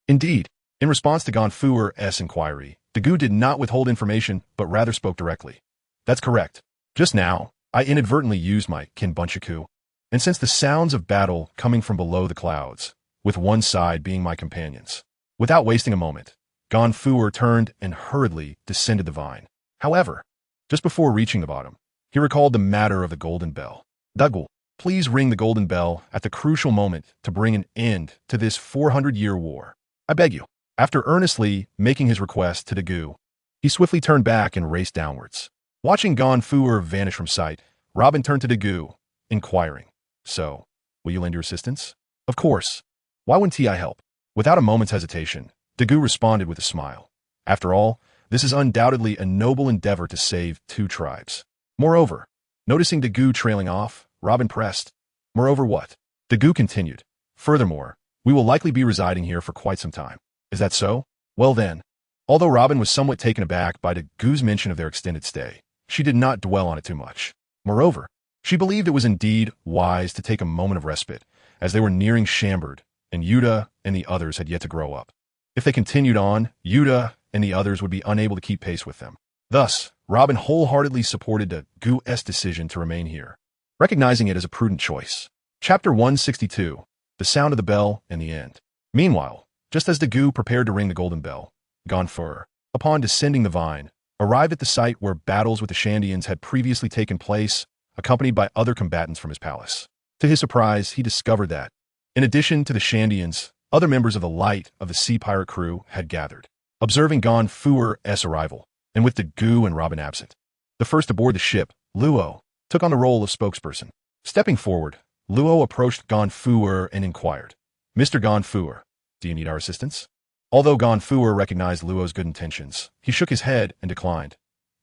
[SPEAKER 1] Indeed. In response to Gonfuer's inquiry, Dagu did not withhold information, but rather spoke directly. That's correct. Just now, I inadvertently used my Kinbunchaku, and sensed the sounds of battle coming from below the clouds, with one side being my companions. Without wasting a moment, Gonfuer turned and hurriedly descended the vine. However, just before reaching the bottom, he recalled the matter of the golden bell. Dagu, please ring the golden bell at the crucial moment to bring an end to this 400-year war. I beg you. After earnestly making his request to Dagu, he swiftly turned back and raced downwards. Watching Gonfuer vanish from sight, Robin turned to Dagu, inquiring, so, will you lend your assistance? Of course. Why wouldn't I help? Without a moment's hesitation, Dagu responded with a smile. After all, this is undoubtedly a noble endeavor to save two tribes. Moreover, noticing Dagu trailing off, Robin pressed. Moreover what? Dagu continued. Furthermore, we will likely be residing here for quite some time. Is that so? Well then. Although Robin was somewhat taken aback by Dagu's mention of their extended stay, she did not dwell on it too much. Moreover, she believed it was indeed wise to take a moment of respite, as they were nearing Shambard, and Yuta and the others had yet to grow up. If they continued on, Yuta and the others would be unable to keep pace with them. Thus, Robin wholeheartedly supported Dagu's decision to remain here, recognizing it as a prudent choice. Chapter 162, The Sound of the Bell and the End. Meanwhile, just as Dagu prepared to ring the golden bell, Gonfuer, upon descending the vine, arrived at the site where battles with the Shandians had previously taken place, accompanied by other combatants from his palace. To his surprise, he discovered that, in addition to the Shandians, other members of the Light of the Sea Pirate crew had gathered. Observing Gonfuer's arrival, and with Dagu and Robin absent, the first aboard the ship, Luo, took on the role of spokesperson. Stepping forward, Luo approached Gonfuer and inquired, Mr. Gonfuer, do you need our assistance? Although Gonfuer recognized Luo's good intentions, he shook his head and declined.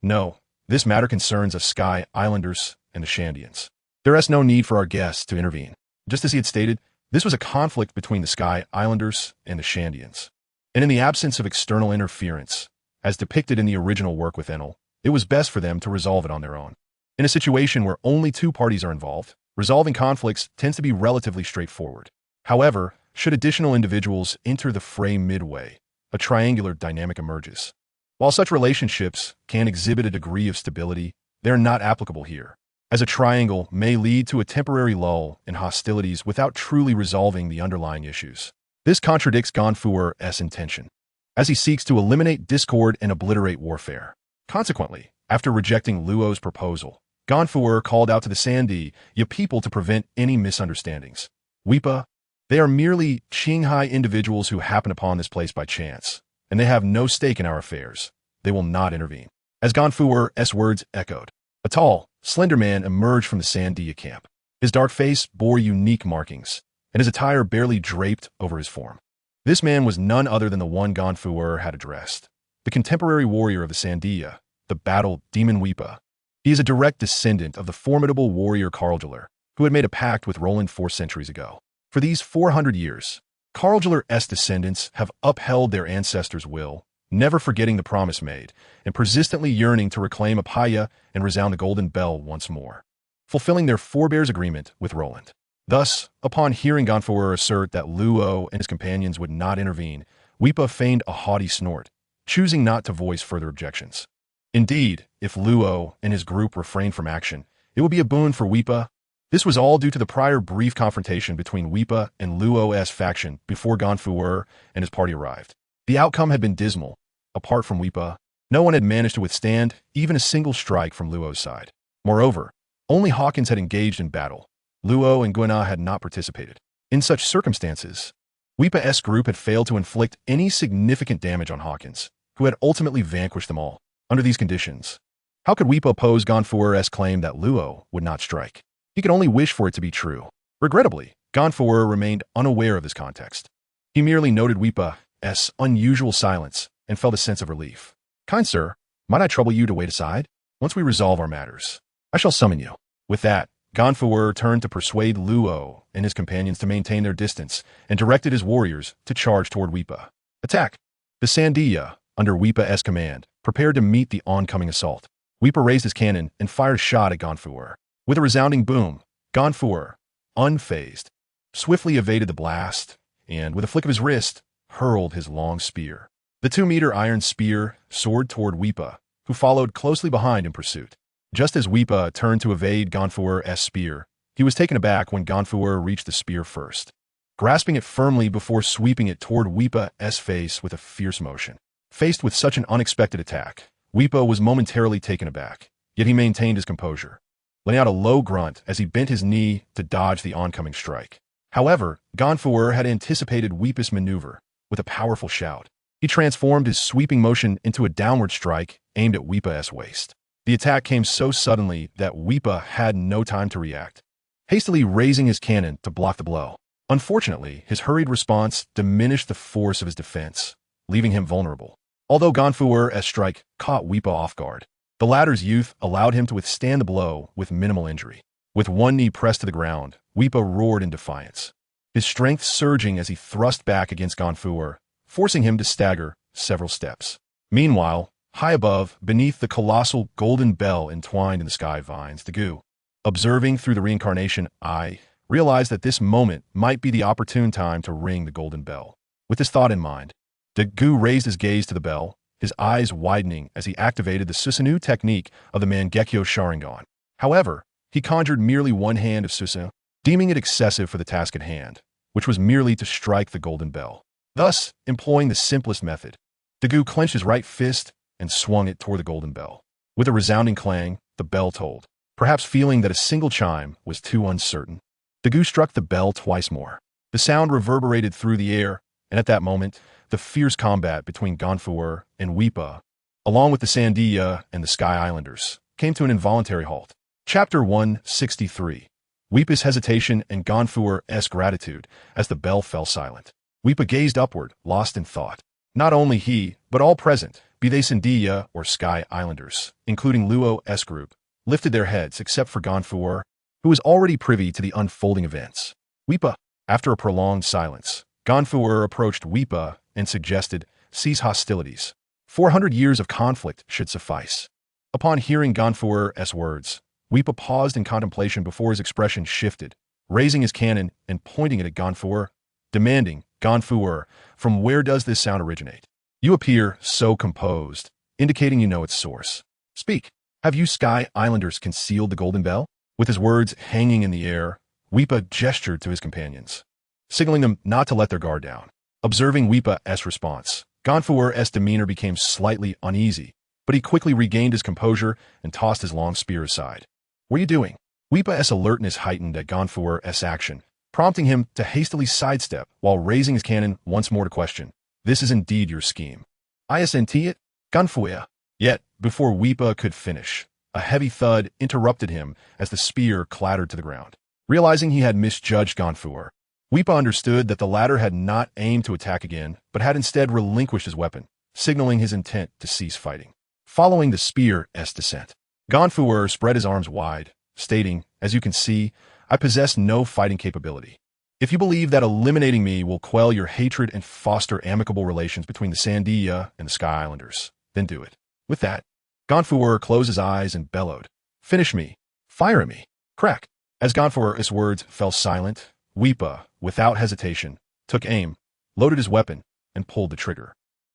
[SPEAKER 1] No, this matter concerns us Sky Islanders and the Shandians. There is no need for our guests to intervene. Just as he had stated, this was a conflict between the Sky Islanders and the Shandians. And in the absence of external interference, as depicted in the original work with Enel, it was best for them to resolve it on their own. In a situation where only two parties are involved, resolving conflicts tends to be relatively straightforward. However, should additional individuals enter the fray midway, a triangular dynamic emerges. While such relationships can exhibit a degree of stability, they are not applicable here, as a triangle may lead to a temporary lull in hostilities without truly resolving the underlying issues. This contradicts Gonfuer's intention, as he seeks to eliminate discord and obliterate warfare. Consequently, After rejecting Luo's proposal, Ganfuer called out to the Sandia people to prevent any misunderstandings. Weepa, they are merely Qinghai individuals who happen upon this place by chance, and they have no stake in our affairs. They will not intervene. As Ganfuer's words echoed, a tall, slender man emerged from the Sandia camp. His dark face bore unique markings, and his attire barely draped over his form. This man was none other than the one Ganfuer had addressed, the contemporary warrior of the Sandia, the battle demon Weepa. He is a direct descendant of the formidable warrior Karljuller, who had made a pact with Roland 4 centuries ago. For these 400 years, Karljuller's descendants have upheld their ancestors' will, never forgetting the promise made, and persistently yearning to reclaim Apaya and resound the golden bell once more, fulfilling their forebears' agreement with Roland. Thus, upon hearing Ganfuer assert that Luo and his companions would not intervene, Weepa feigned a haughty snort, choosing not to voice further objections. Indeed, if Luo and his group refrained from action, it would be a boon for Weepa. This was all due to the prior brief confrontation between Weepa and Luo's faction before Ganfuer and his party arrived. The outcome had been dismal. Apart from Weepa, no one had managed to withstand even a single strike from Luo's side. Moreover, only Hawkins had engaged in battle. Luo and Guina had not participated. In such circumstances, Weepa's group had failed to inflict any significant damage on Hawkins, who had ultimately vanquished them all. Under these conditions, how could Weepa oppose Ganfuer's claim that Luo would not strike? He could only wish for it to be true. Regrettably, Ganfuer remained unaware of this context. He merely noted Weepa's unusual silence and felt a sense of relief. "Kind sir, might I trouble you to wait aside? Once we resolve our matters, I shall summon you." With that, Ganfuer turned to persuade Luo and his companions to maintain their distance and directed his warriors to charge toward Weepa. Attack! The Sandia, under Weepa's command, prepared to meet the oncoming assault. Weepa raised his cannon and fired a shot at Ganfuer. With a resounding boom, Ganfuer, unfazed, swiftly evaded the blast and, with a flick of his wrist, hurled his long spear. The 2-meter iron spear soared toward Weepa, who followed closely behind in pursuit. Just as Weepa turned to evade Ganfuer's spear, he was taken aback when Ganfuer reached the spear first, grasping it firmly before sweeping it toward Weepa's face with a fierce motion. Faced with such an unexpected attack, Weepa was momentarily taken aback, yet he maintained his composure, letting out a low grunt as he bent his knee to dodge the oncoming strike. However, Ganfuer had anticipated Weepa's maneuver. With a powerful shout, he transformed his sweeping motion into a downward strike aimed at Weepa's waist. The attack came so suddenly that Weepa had no time to react, hastily raising his cannon to block the blow. Unfortunately, his hurried response diminished the force of his defense, leaving him vulnerable. Although Ganfuer's strike caught Weepa off guard, the latter's youth allowed him to withstand the blow with minimal injury. With one knee pressed to the ground, Weepa roared in defiance, his strength surging as he thrust back against Ganfuer, forcing him to stagger several steps. Meanwhile, high above, beneath the colossal golden bell entwined in the sky vines, Dagu, observing through the reincarnation eye, realized that this moment might be the opportune time to ring the golden bell. With this thought in mind, Dagu raised his gaze to the bell, his eyes widening as he activated the Susanoo technique of the Mangekyo Sharingan. However, he conjured merely one hand of Susanoo, deeming it excessive for the task at hand, which was merely to strike the golden bell. Thus, employing the simplest method, Dagu clenched his right fist and swung it toward the golden bell. With a resounding clang, the bell tolled. Perhaps feeling that a single chime was too uncertain, Dagu struck the bell twice more. The sound reverberated through the air, and at that moment, the fierce combat between Ganfuer and Weepa, along with the Sandia and the Sky Islanders, came to an involuntary halt. Chapter 163. Weepa's hesitation and Ganfuer's gratitude as the bell fell silent. Weepa gazed upward, lost in thought. Not only he, but all present, be they Sandia or Sky Islanders, including Luo's group, lifted their heads except for Ganfuer, who was already privy to the unfolding events. Weepa. After a prolonged silence, Ganfuer approached Weepa and suggested, "Cease hostilities. 400 years of conflict should suffice." Upon hearing Ganfuer's words, Weepa paused in contemplation before his expression shifted, raising his cannon and pointing it at Ganfuer, demanding, "Ganfuer, from where does this sound originate? You appear so composed, indicating you know its source. Speak. Have you Sky Islanders concealed the golden bell?" With his words hanging in the air, Weepa gestured to his companions, signaling them not to let their guard down. Observing Weepa's response, Ganfuer's demeanor became slightly uneasy, but he quickly regained his composure and tossed his long spear aside. "What are you doing?" Weepa's alertness heightened at Ganfuer's action, prompting him to hastily sidestep while raising his cannon once more to question. "This is indeed your scheme." "Isn't it, Ganfuer?" Yet, before Weepa could finish, a heavy thud interrupted him as the spear clattered to the ground. Realizing he had misjudged Ganfuer, Weepa understood that the latter had not aimed to attack again, but had instead relinquished his weapon, signaling his intent to cease fighting. Following the spear's descent, Ganfuer spread his arms wide, stating, "As you can see, I possess no fighting capability. If you believe that eliminating me will quell your hatred and foster amicable relations between the Sandia and the Sky Islanders, then do it." With that, Ganfuer closed his eyes and bellowed, "Finish me! Fire at me!" Crack! As Ganfuer's words fell silent, Weepa, without hesitation, took aim, loaded his weapon, and pulled the trigger.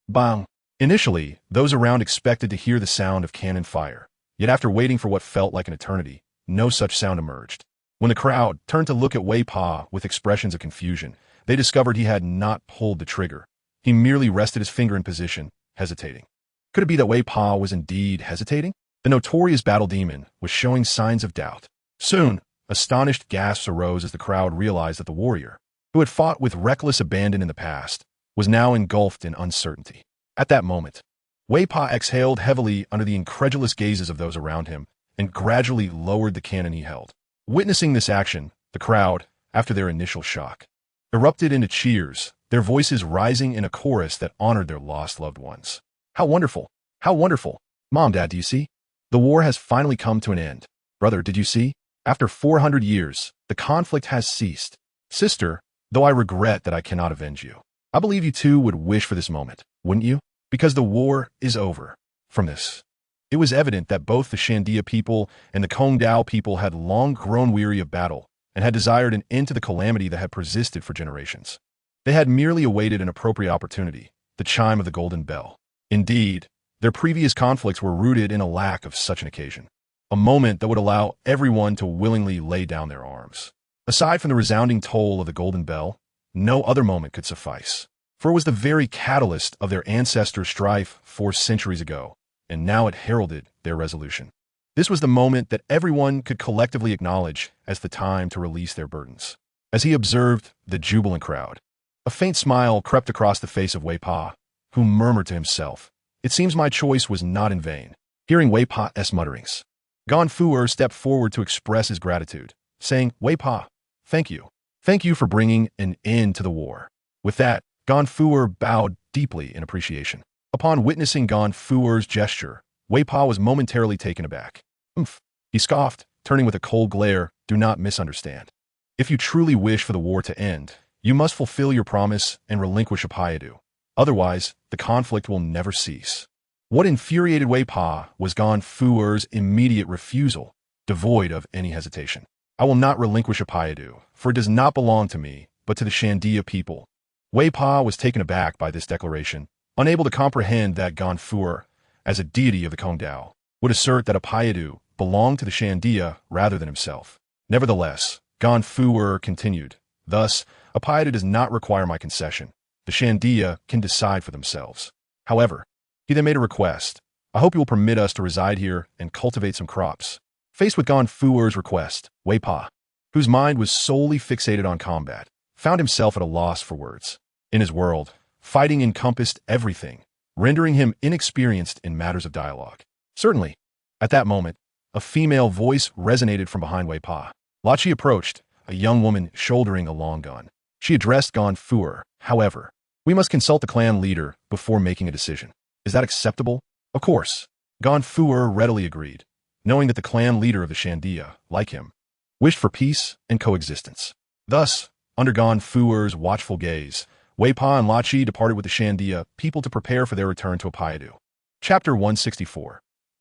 [SPEAKER 1] Bang! Initially, those around expected to hear the sound of cannon fire, yet after waiting for what felt like an eternity, no such sound emerged. When the crowd turned to look at Weepa with expressions of confusion, they discovered he had not pulled the trigger. He merely rested his finger in position, hesitating. Could it be that Weepa was indeed hesitating? The notorious battle demon was showing signs of doubt. Soon, astonished gasps arose as the crowd realized that the warrior, who had fought with reckless abandon in the past, was now engulfed in uncertainty. At that moment, Weepa exhaled heavily under the incredulous gazes of those around him and gradually lowered the cannon he held. Witnessing this action, the crowd, after their initial shock, erupted into cheers, their voices rising in a chorus that honored their lost loved ones. "How wonderful! How wonderful! Mom, Dad, do you see? The war has finally come to an end. Brother, did you see? After 400 years, the conflict has ceased. Sister, though I regret that I cannot avenge you, I believe you too would wish for this moment, wouldn't you? Because the war is over." From this, it was evident that both the Shandia people and the Kongdao people had long grown weary of battle and had desired an end to the calamity that had persisted for generations. They had merely awaited an appropriate opportunity, the chime of the golden bell. Indeed, their previous conflicts were rooted in a lack of such an occasion, a moment that would allow everyone to willingly lay down their arms. Aside from the resounding toll of the golden bell, no other moment could suffice, for it was the very catalyst of their ancestors' strife 4 centuries ago, and now it heralded their resolution. This was the moment that everyone could collectively acknowledge as the time to release their burdens. As he observed the jubilant crowd, a faint smile crept across the face of Weepa, who murmured to himself, "It seems my choice was not in vain." Hearing Weepa's mutterings, Ganfuer stepped forward to express his gratitude, saying, "Weepa, thank you. Thank you for bringing an end to the war." With that, Ganfuer bowed deeply in appreciation. Upon witnessing Ganfuer's gesture, Weepa was momentarily taken aback. "Umph," he scoffed, turning with a cold glare. "Do not misunderstand. If you truly wish for the war to end, you must fulfill your promise and relinquish Apayadu. Otherwise, the conflict will never cease." What infuriated Weepa was Ganfuer's immediate refusal, devoid of any hesitation. "I will not relinquish Apayadu, for it does not belong to me, but to the Shandia people." Weepa was taken aback by this declaration, unable to comprehend that Ganfuer, as a deity of the Kongdao, would assert that Apayadu belonged to the Shandia rather than himself. Nevertheless, Ganfuer continued, "Thus, Apayadu does not require my concession. The Shandia can decide for themselves. However," he then made a request, "I hope you will permit us to reside here and cultivate some crops." Faced with Ganfuer's request, Weepa, whose mind was solely fixated on combat, found himself at a loss for words. In his world, fighting encompassed everything, rendering him inexperienced in matters of dialogue. Certainly, at that moment, a female voice resonated from behind Weepa. Lachi approached, a young woman shouldering a long gun. She addressed Ganfuer, "However, we must consult the clan leader before making a decision. Is that acceptable?" "Of course." Ganfuer readily agreed, knowing that the clan leader of the Shandia, like him, wished for peace and coexistence. Thus, under Ganfuer's watchful gaze, Weepa and Lachi departed with the Shandia people to prepare for their return to Apayadu. Chapter 164.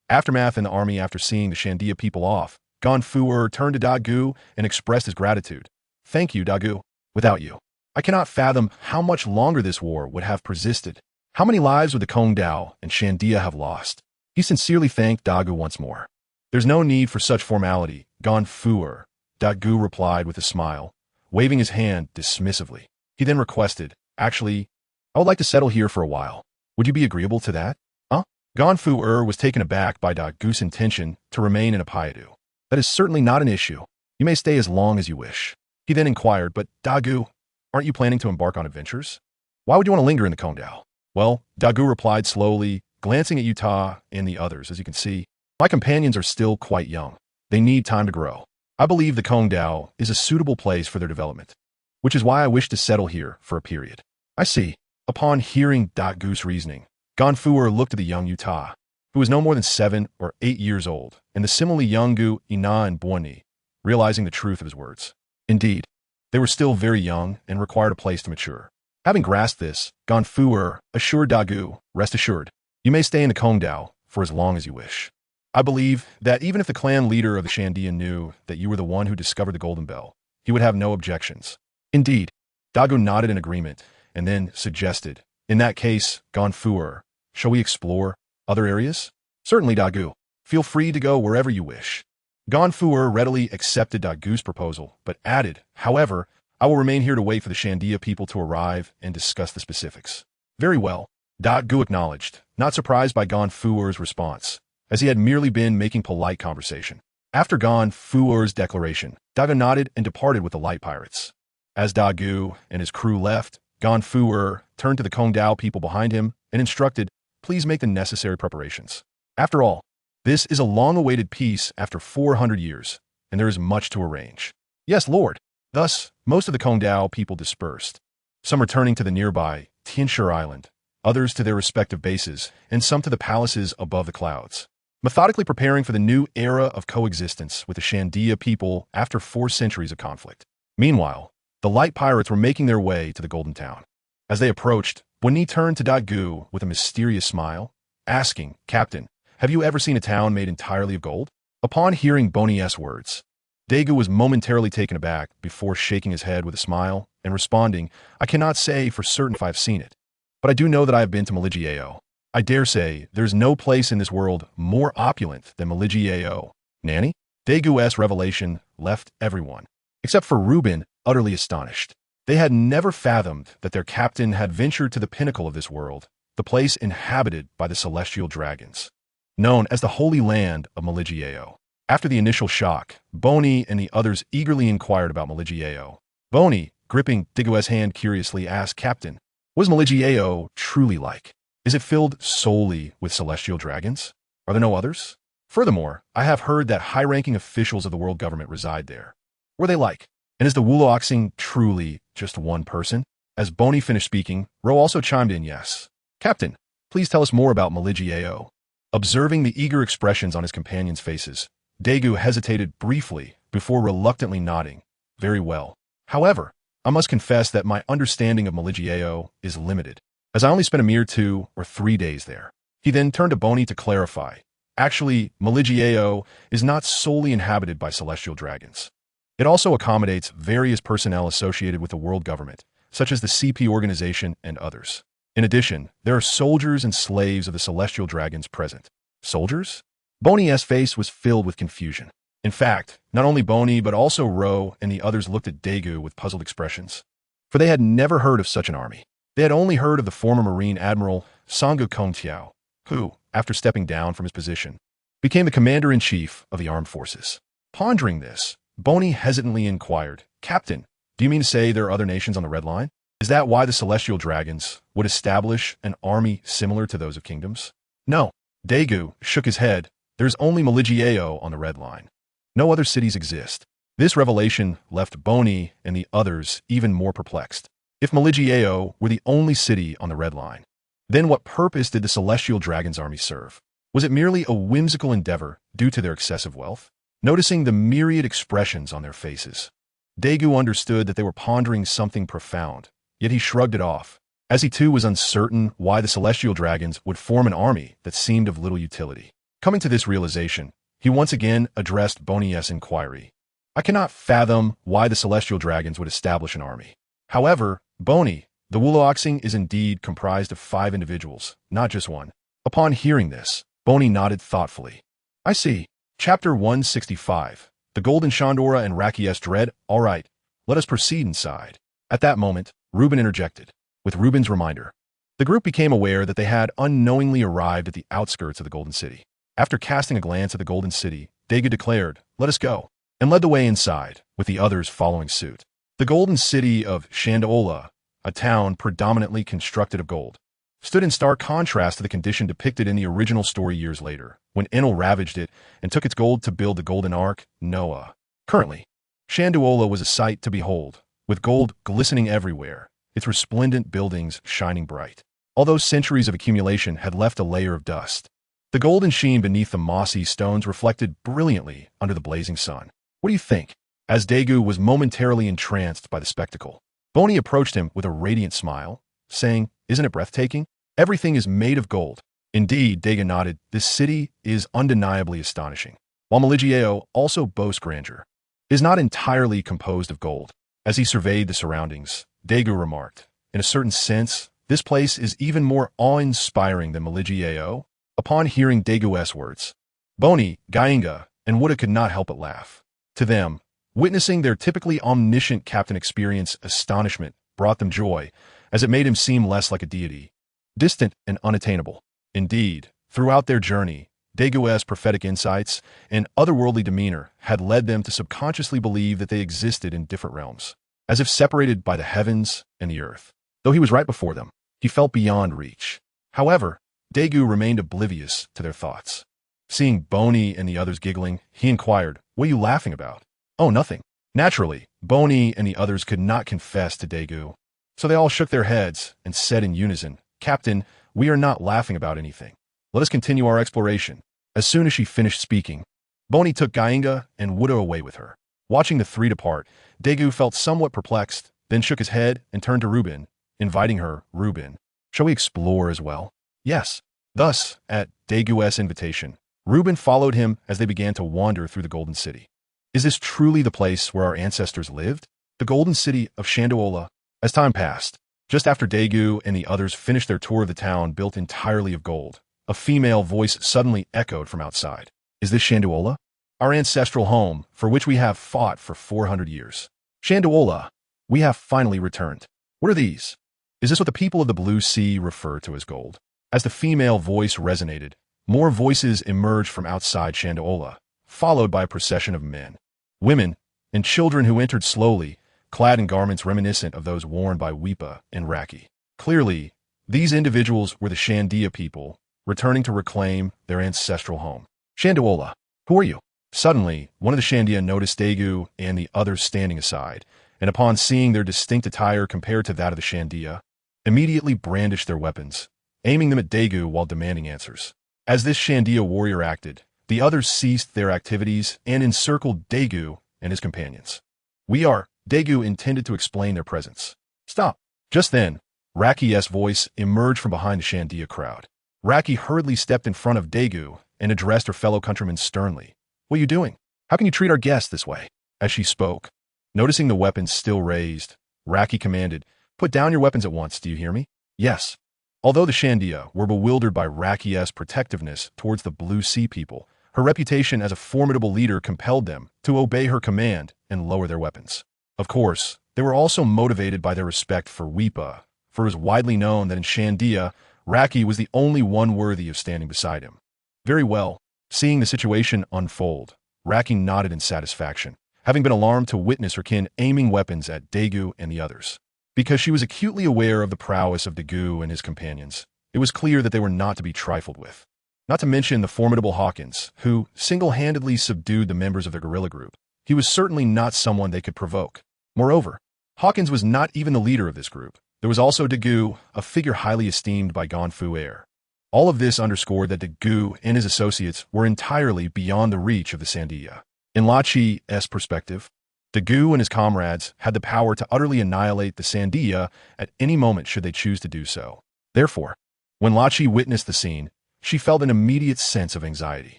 [SPEAKER 1] Aftermath in the army. After seeing the Shandia people off, Ganfuer turned to Dagu and expressed his gratitude. "Thank you, Dagu. Without you, I cannot fathom how much longer this war would have persisted. How many lives would the Kongdao and Shandia have lost?" He sincerely thanked Dagu once more. "There's no need for such formality, Ganfuer," Dagu replied with a smile, waving his hand dismissively. He then requested, "Actually, I would like to settle here for a while. Would you be agreeable to that?" "Huh?" Gonfu was taken aback by Dagu's intention to remain in Apayadu. That is certainly not an issue. You may stay as long as you wish. He then inquired, but Dagu, aren't you planning to embark on adventures? Why would you want to linger in the Kongdao? Well, Dagu replied slowly, glancing at Utah and the others. As you can see, my companions are still quite young. They need time to grow. I believe the Kongdao is a suitable place for their development, which is why I wish to settle here for a period. I see. Upon hearing Dagu's reasoning, Gonfu looked at the young Utah, who was no more than 7 or 8 years old, and the similarly young Gu, Ina, and Buoni, realizing the truth of his words. Indeed, they were still very young and required a place to mature. Having grasped this, Gonfu assured Dagu, rest assured, you may stay in the Kongdao for as long as you wish. I believe that even if the clan leader of the Shandia knew that you were the one who discovered the Golden Bell, he would have no objections. Indeed, Dagu nodded in agreement and then suggested, in that case, Gonfu, shall we explore other areas? Certainly, Dagu. Feel free to go wherever you wish. Gonfu readily accepted Dagu's proposal, but added, however, I will remain here to wait for the Shandia people to arrive and discuss the specifics. Very well, Dagu acknowledged, not surprised by Gonfu's response, as he had merely been making polite conversation. After Gonfu's declaration, Dagu nodded and departed with the light pirates. As Dagu and his crew left, Gonfu turned to the Kongdao people behind him and instructed, please make the necessary preparations. After all, this is a long-awaited peace after 400 years, and there is much to arrange. Yes, Lord. Thus, most of the Kongdao people dispersed, some returning to the nearby Tianshur Island, others to their respective bases, and some to the palaces above the clouds, methodically preparing for the new era of coexistence with the Shandia people after 4 centuries of conflict. Meanwhile, the light pirates were making their way to the Golden Town. As they approached, Buoni turned to Dagu with a mysterious smile, asking, Captain, have you ever seen a town made entirely of gold? Upon hearing Buoni's words, Dagu was momentarily taken aback before shaking his head with a smile and responding, I cannot say for certain if I have seen it, but I do know that I have been to Maligiao. I dare say there is no place in this world more opulent than Maligiao. Nanny? Dagu's revelation left everyone, except for Reuben, utterly astonished. They had never fathomed that their captain had ventured to the pinnacle of this world, the place inhabited by the celestial dragons, known as the Holy Land of Maligiao. After the initial shock, Buoni and the others eagerly inquired about Maligiao. Buoni, gripping Dagu's hand curiously, asked, Captain, what is Maligiao truly like? Is it filled solely with celestial dragons? Are there no others? Furthermore, I have heard that high-ranking officials of the world government reside there. What are they like? And is the Wuloaxing truly just one person? As Buoni finished speaking, Ro also chimed in, yes. Captain, please tell us more about Maligiao. Observing the eager expressions on his companions' faces, Dagu hesitated briefly before reluctantly nodding. Very well. However, I must confess that my understanding of Maligiao is limited, as I only spent a mere 2 or 3 days there. He then turned to Buoni to clarify. Actually, Maligiao is not solely inhabited by celestial dragons. It also accommodates various personnel associated with the world government, such as the CP organization and others. In addition, there are soldiers and slaves of the celestial dragons present. Soldiers? Buoni's face was filled with confusion. In fact, not only Buoni but also Ro and the others looked at Dagu with puzzled expressions, for they had never heard of such an army. They had only heard of the former Marine Admiral Sangu Kongtiao, who, after stepping down from his position, became the commander-in-chief of the armed forces. Pondering this, Buoni hesitantly inquired, Captain, do you mean to say there are other nations on the Red Line? Is that why the celestial dragons would establish an army similar to those of kingdoms? No. Dagu shook his head. There's only Maligiao on the Red Line. No other cities exist. This revelation left Buoni and the others even more perplexed. If Maligiao were the only city on the Red Line, then what purpose did the celestial dragons' army serve? Was it merely a whimsical endeavor due to their excessive wealth? Noticing the myriad expressions on their faces, Dagu understood that they were pondering something profound, yet he shrugged it off, as he too was uncertain why the celestial dragons would form an army that seemed of little utility. Coming to this realization, he once again addressed Buoni's inquiry. I cannot fathom why the celestial dragons would establish an army. However, Buoni, the Wuloaxing is indeed comprised of 5 individuals, not just one. Upon hearing this, Buoni nodded thoughtfully. I see. Chapter 165. The Golden Chandora and Raki's Dread. All right, let us proceed inside. At that moment, Reuben interjected, with Reuben's reminder. The group became aware that they had unknowingly arrived at the outskirts of the Golden City. After casting a glance at the Golden City, Daegu declared, "Let us go," and led the way inside, with the others following suit. The Golden City of Shandaola, a town predominantly constructed of gold, stood in stark contrast to the condition depicted in the original story years later, when Enel ravaged it and took its gold to build the Golden Ark, Noah. Currently, Shandaola was a sight to behold, with gold glistening everywhere, its resplendent buildings shining bright. Although centuries of accumulation had left a layer of dust, the golden sheen beneath the mossy stones reflected brilliantly under the blazing sun. "What do you think?" As Daegu was momentarily entranced by the spectacle, Boni approached him with a radiant smile, saying, "Isn't it breathtaking? Everything is made of gold." Indeed, Daegu nodded, "This city is undeniably astonishing." While Maligieo also boasts grandeur, it is not entirely composed of gold. As he surveyed the surroundings, Daegu remarked, "In a certain sense, this place is even more awe-inspiring than Maligieo." Upon hearing Daegu's words, Boni, Gainga, and Wuda could not help but laugh. To them, witnessing their typically omniscient captain experience astonishment brought them joy, as it made him seem less like a deity, distant and unattainable. Indeed, throughout their journey, Daegu's prophetic insights and otherworldly demeanor had led them to subconsciously believe that they existed in different realms, as if separated by the heavens and the earth. Though he was right before them, he felt beyond reach. However, Daegu remained oblivious to their thoughts. Seeing Boni and the others giggling, he inquired, "What are you laughing about?" "Oh, nothing." Naturally, Boni and the others could not confess to Daegu, so they all shook their heads and said in unison, "Captain, we are not laughing about anything. Let us continue our exploration." As soon as she finished speaking, Boni took Gainga and Wuda away with her. Watching the three depart, Daegu felt somewhat perplexed, then shook his head and turned to Reuben, inviting her, "Reuben, shall we explore as well?" "Yes." Thus, at Daegu's invitation, Reuben followed him as they began to wander through the Golden City. Is this truly the place where our ancestors lived? The Golden City of Shandaola. As time passed, just after Daegu and the others finished their tour of the town built entirely of gold, a female voice suddenly echoed from outside. "Is this Shandaola? Our ancestral home, for which we have fought for 400 years. Shandaola, we have finally returned. What are these? Is this what the people of the Blue Sea refer to as gold?" As the female voice resonated, more voices emerged from outside Shandaola, followed by a procession of men, women, and children who entered slowly, clad in garments reminiscent of those worn by Weepa and Raki. Clearly, these individuals were the Shandia people, returning to reclaim their ancestral home. "Shandaola, who are you?" Suddenly, one of the Shandia noticed Daegu and the others standing aside, and upon seeing their distinct attire compared to that of the Shandia, immediately brandished their weapons, aiming them at Daegu while demanding answers. As this Shandia warrior acted, the others ceased their activities and encircled Daegu and his companions. Daegu intended to explain their presence. "Stop." Just then, Raki's voice emerged from behind the Shandia crowd. Raki hurriedly stepped in front of Daegu and addressed her fellow countrymen sternly. "What are you doing? How can you treat our guests this way?" As she spoke, noticing the weapons still raised, Raki commanded, "Put down your weapons at once, do you hear me?" "Yes." Although the Shandia were bewildered by Raki's protectiveness towards the Blue Sea people, her reputation as a formidable leader compelled them to obey her command and lower their weapons. Of course, they were also motivated by their respect for Weepa, for it was widely known that in Shandia, Raki was the only one worthy of standing beside him. Very well. Seeing the situation unfold, Raki nodded in satisfaction, having been alarmed to witness her kin aiming weapons at Daegu and the others. Because she was acutely aware of the prowess of Daegu and his companions, it was clear that they were not to be trifled with. Not to mention the formidable Hawkins, who single-handedly subdued the members of their guerrilla group. He was certainly not someone they could provoke. Moreover, Hawkins was not even the leader of this group. There was also Daegu, a figure highly esteemed by Gonfu Air. All of this underscored that Daegu and his associates were entirely beyond the reach of the Sandia. In Lachi's perspective, Daegu and his comrades had the power to utterly annihilate the Sandia at any moment should they choose to do so. Therefore, when Lachi witnessed the scene, she felt an immediate sense of anxiety.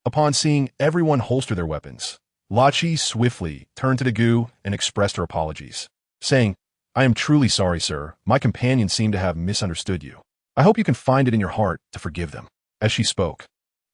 [SPEAKER 1] Upon seeing everyone holster their weapons, Lachi swiftly turned to Daegu and expressed her apologies, saying, "I am truly sorry, sir. My companions seem to have misunderstood you. I hope you can find it in your heart to forgive them." As she spoke,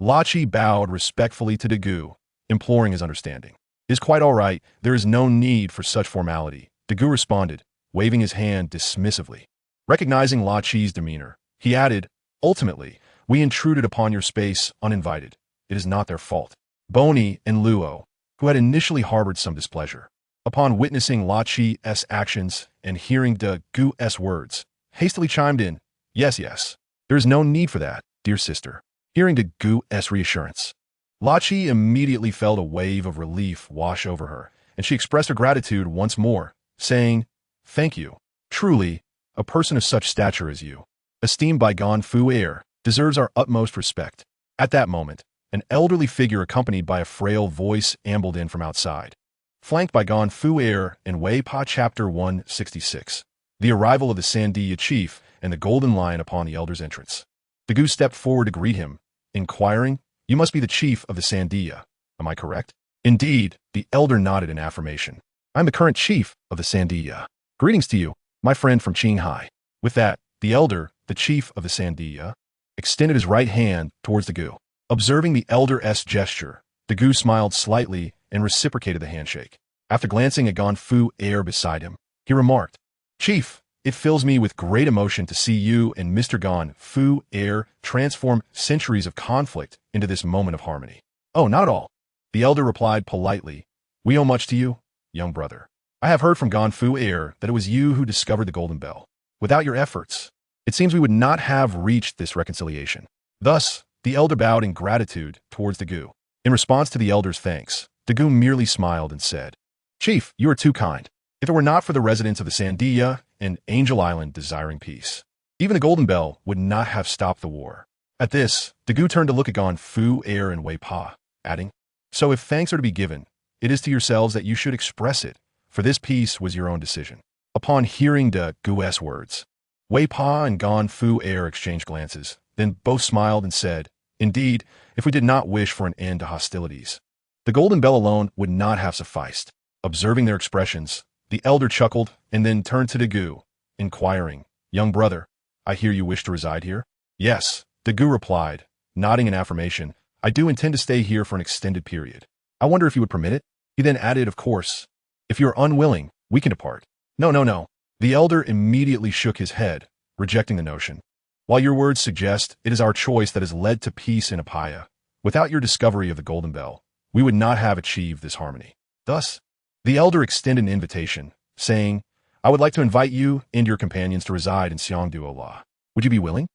[SPEAKER 1] Lachi bowed respectfully to Daegu, imploring his understanding. "It is quite all right. There is no need for such formality," Daegu responded, waving his hand dismissively. Recognizing Lachi's demeanor, He added, ultimately, we intruded upon your space uninvited. It is not their fault. Boni and Luo, who had initially harbored some displeasure, upon witnessing La Chi's actions and hearing de Gu's words, hastily chimed in, yes, yes. There is no need for that, dear sister. Hearing de Gu's reassurance, La Chi immediately felt a wave of relief wash over her, and she expressed her gratitude once more, saying, thank you. Truly, a person of such stature as you, esteemed by Fu Air, deserves our utmost respect. At that moment, an elderly figure accompanied by a frail voice ambled in from outside, flanked by Fu Air and Wei Pa Chapter 166, the arrival of the Sandia chief and the golden lion upon the elder's entrance. The Gu stepped forward to greet him, inquiring, you must be the chief of the Sandia, am I correct? Indeed, the elder nodded in affirmation. I'm the current chief of the Sandia. Greetings to you, my friend from Qinghai. With that, the elder, the chief of the Sandia, extended his right hand towards the Gu. Observing the elder's gesture, the Gu smiled slightly and reciprocated the handshake. After glancing at Fu Air beside him, he remarked, Chief, it fills me with great emotion to see you and Mr. Fu Air transform centuries of conflict into this moment of harmony. Oh, not at all. The elder replied politely, we owe much to you, young brother. I have heard from Fu Air that it was you who discovered the Golden Bell. Without your efforts, it seems we would not have reached this reconciliation. Thus, the elder bowed in gratitude towards the Gu. In response to the elder's thanks, the Gu merely smiled and said, Chief, you are too kind. If it were not for the residents of the Sandia and Angel Island desiring peace, even the Golden Bell would not have stopped the war. At this, the Gu turned to look at Fu Air and Wei Pa, adding, so if thanks are to be given, it is to yourselves that you should express it, for this peace was your own decision. Upon hearing de Gu's words, Wei Pa and Fu Air exchanged glances, then both smiled and said, indeed, if we did not wish for an end to hostilities, the Golden Bell alone would not have sufficed. Observing their expressions, the elder chuckled and then turned to the Gu, inquiring, young brother, I hear you wish to reside here? Yes, the Gu replied, nodding in affirmation, I do intend to stay here for an extended period. I wonder if you would permit it? He then added, of course, if you are unwilling, we can depart. No, no, no. The elder immediately shook his head, rejecting the notion. While your words suggest it is our choice that has led to peace in Apaya, without your discovery of the Golden Bell, we would not have achieved this harmony. Thus, the elder extended an invitation, saying, I would like to invite you and your companions to reside in Xiangduo. Would you be willing?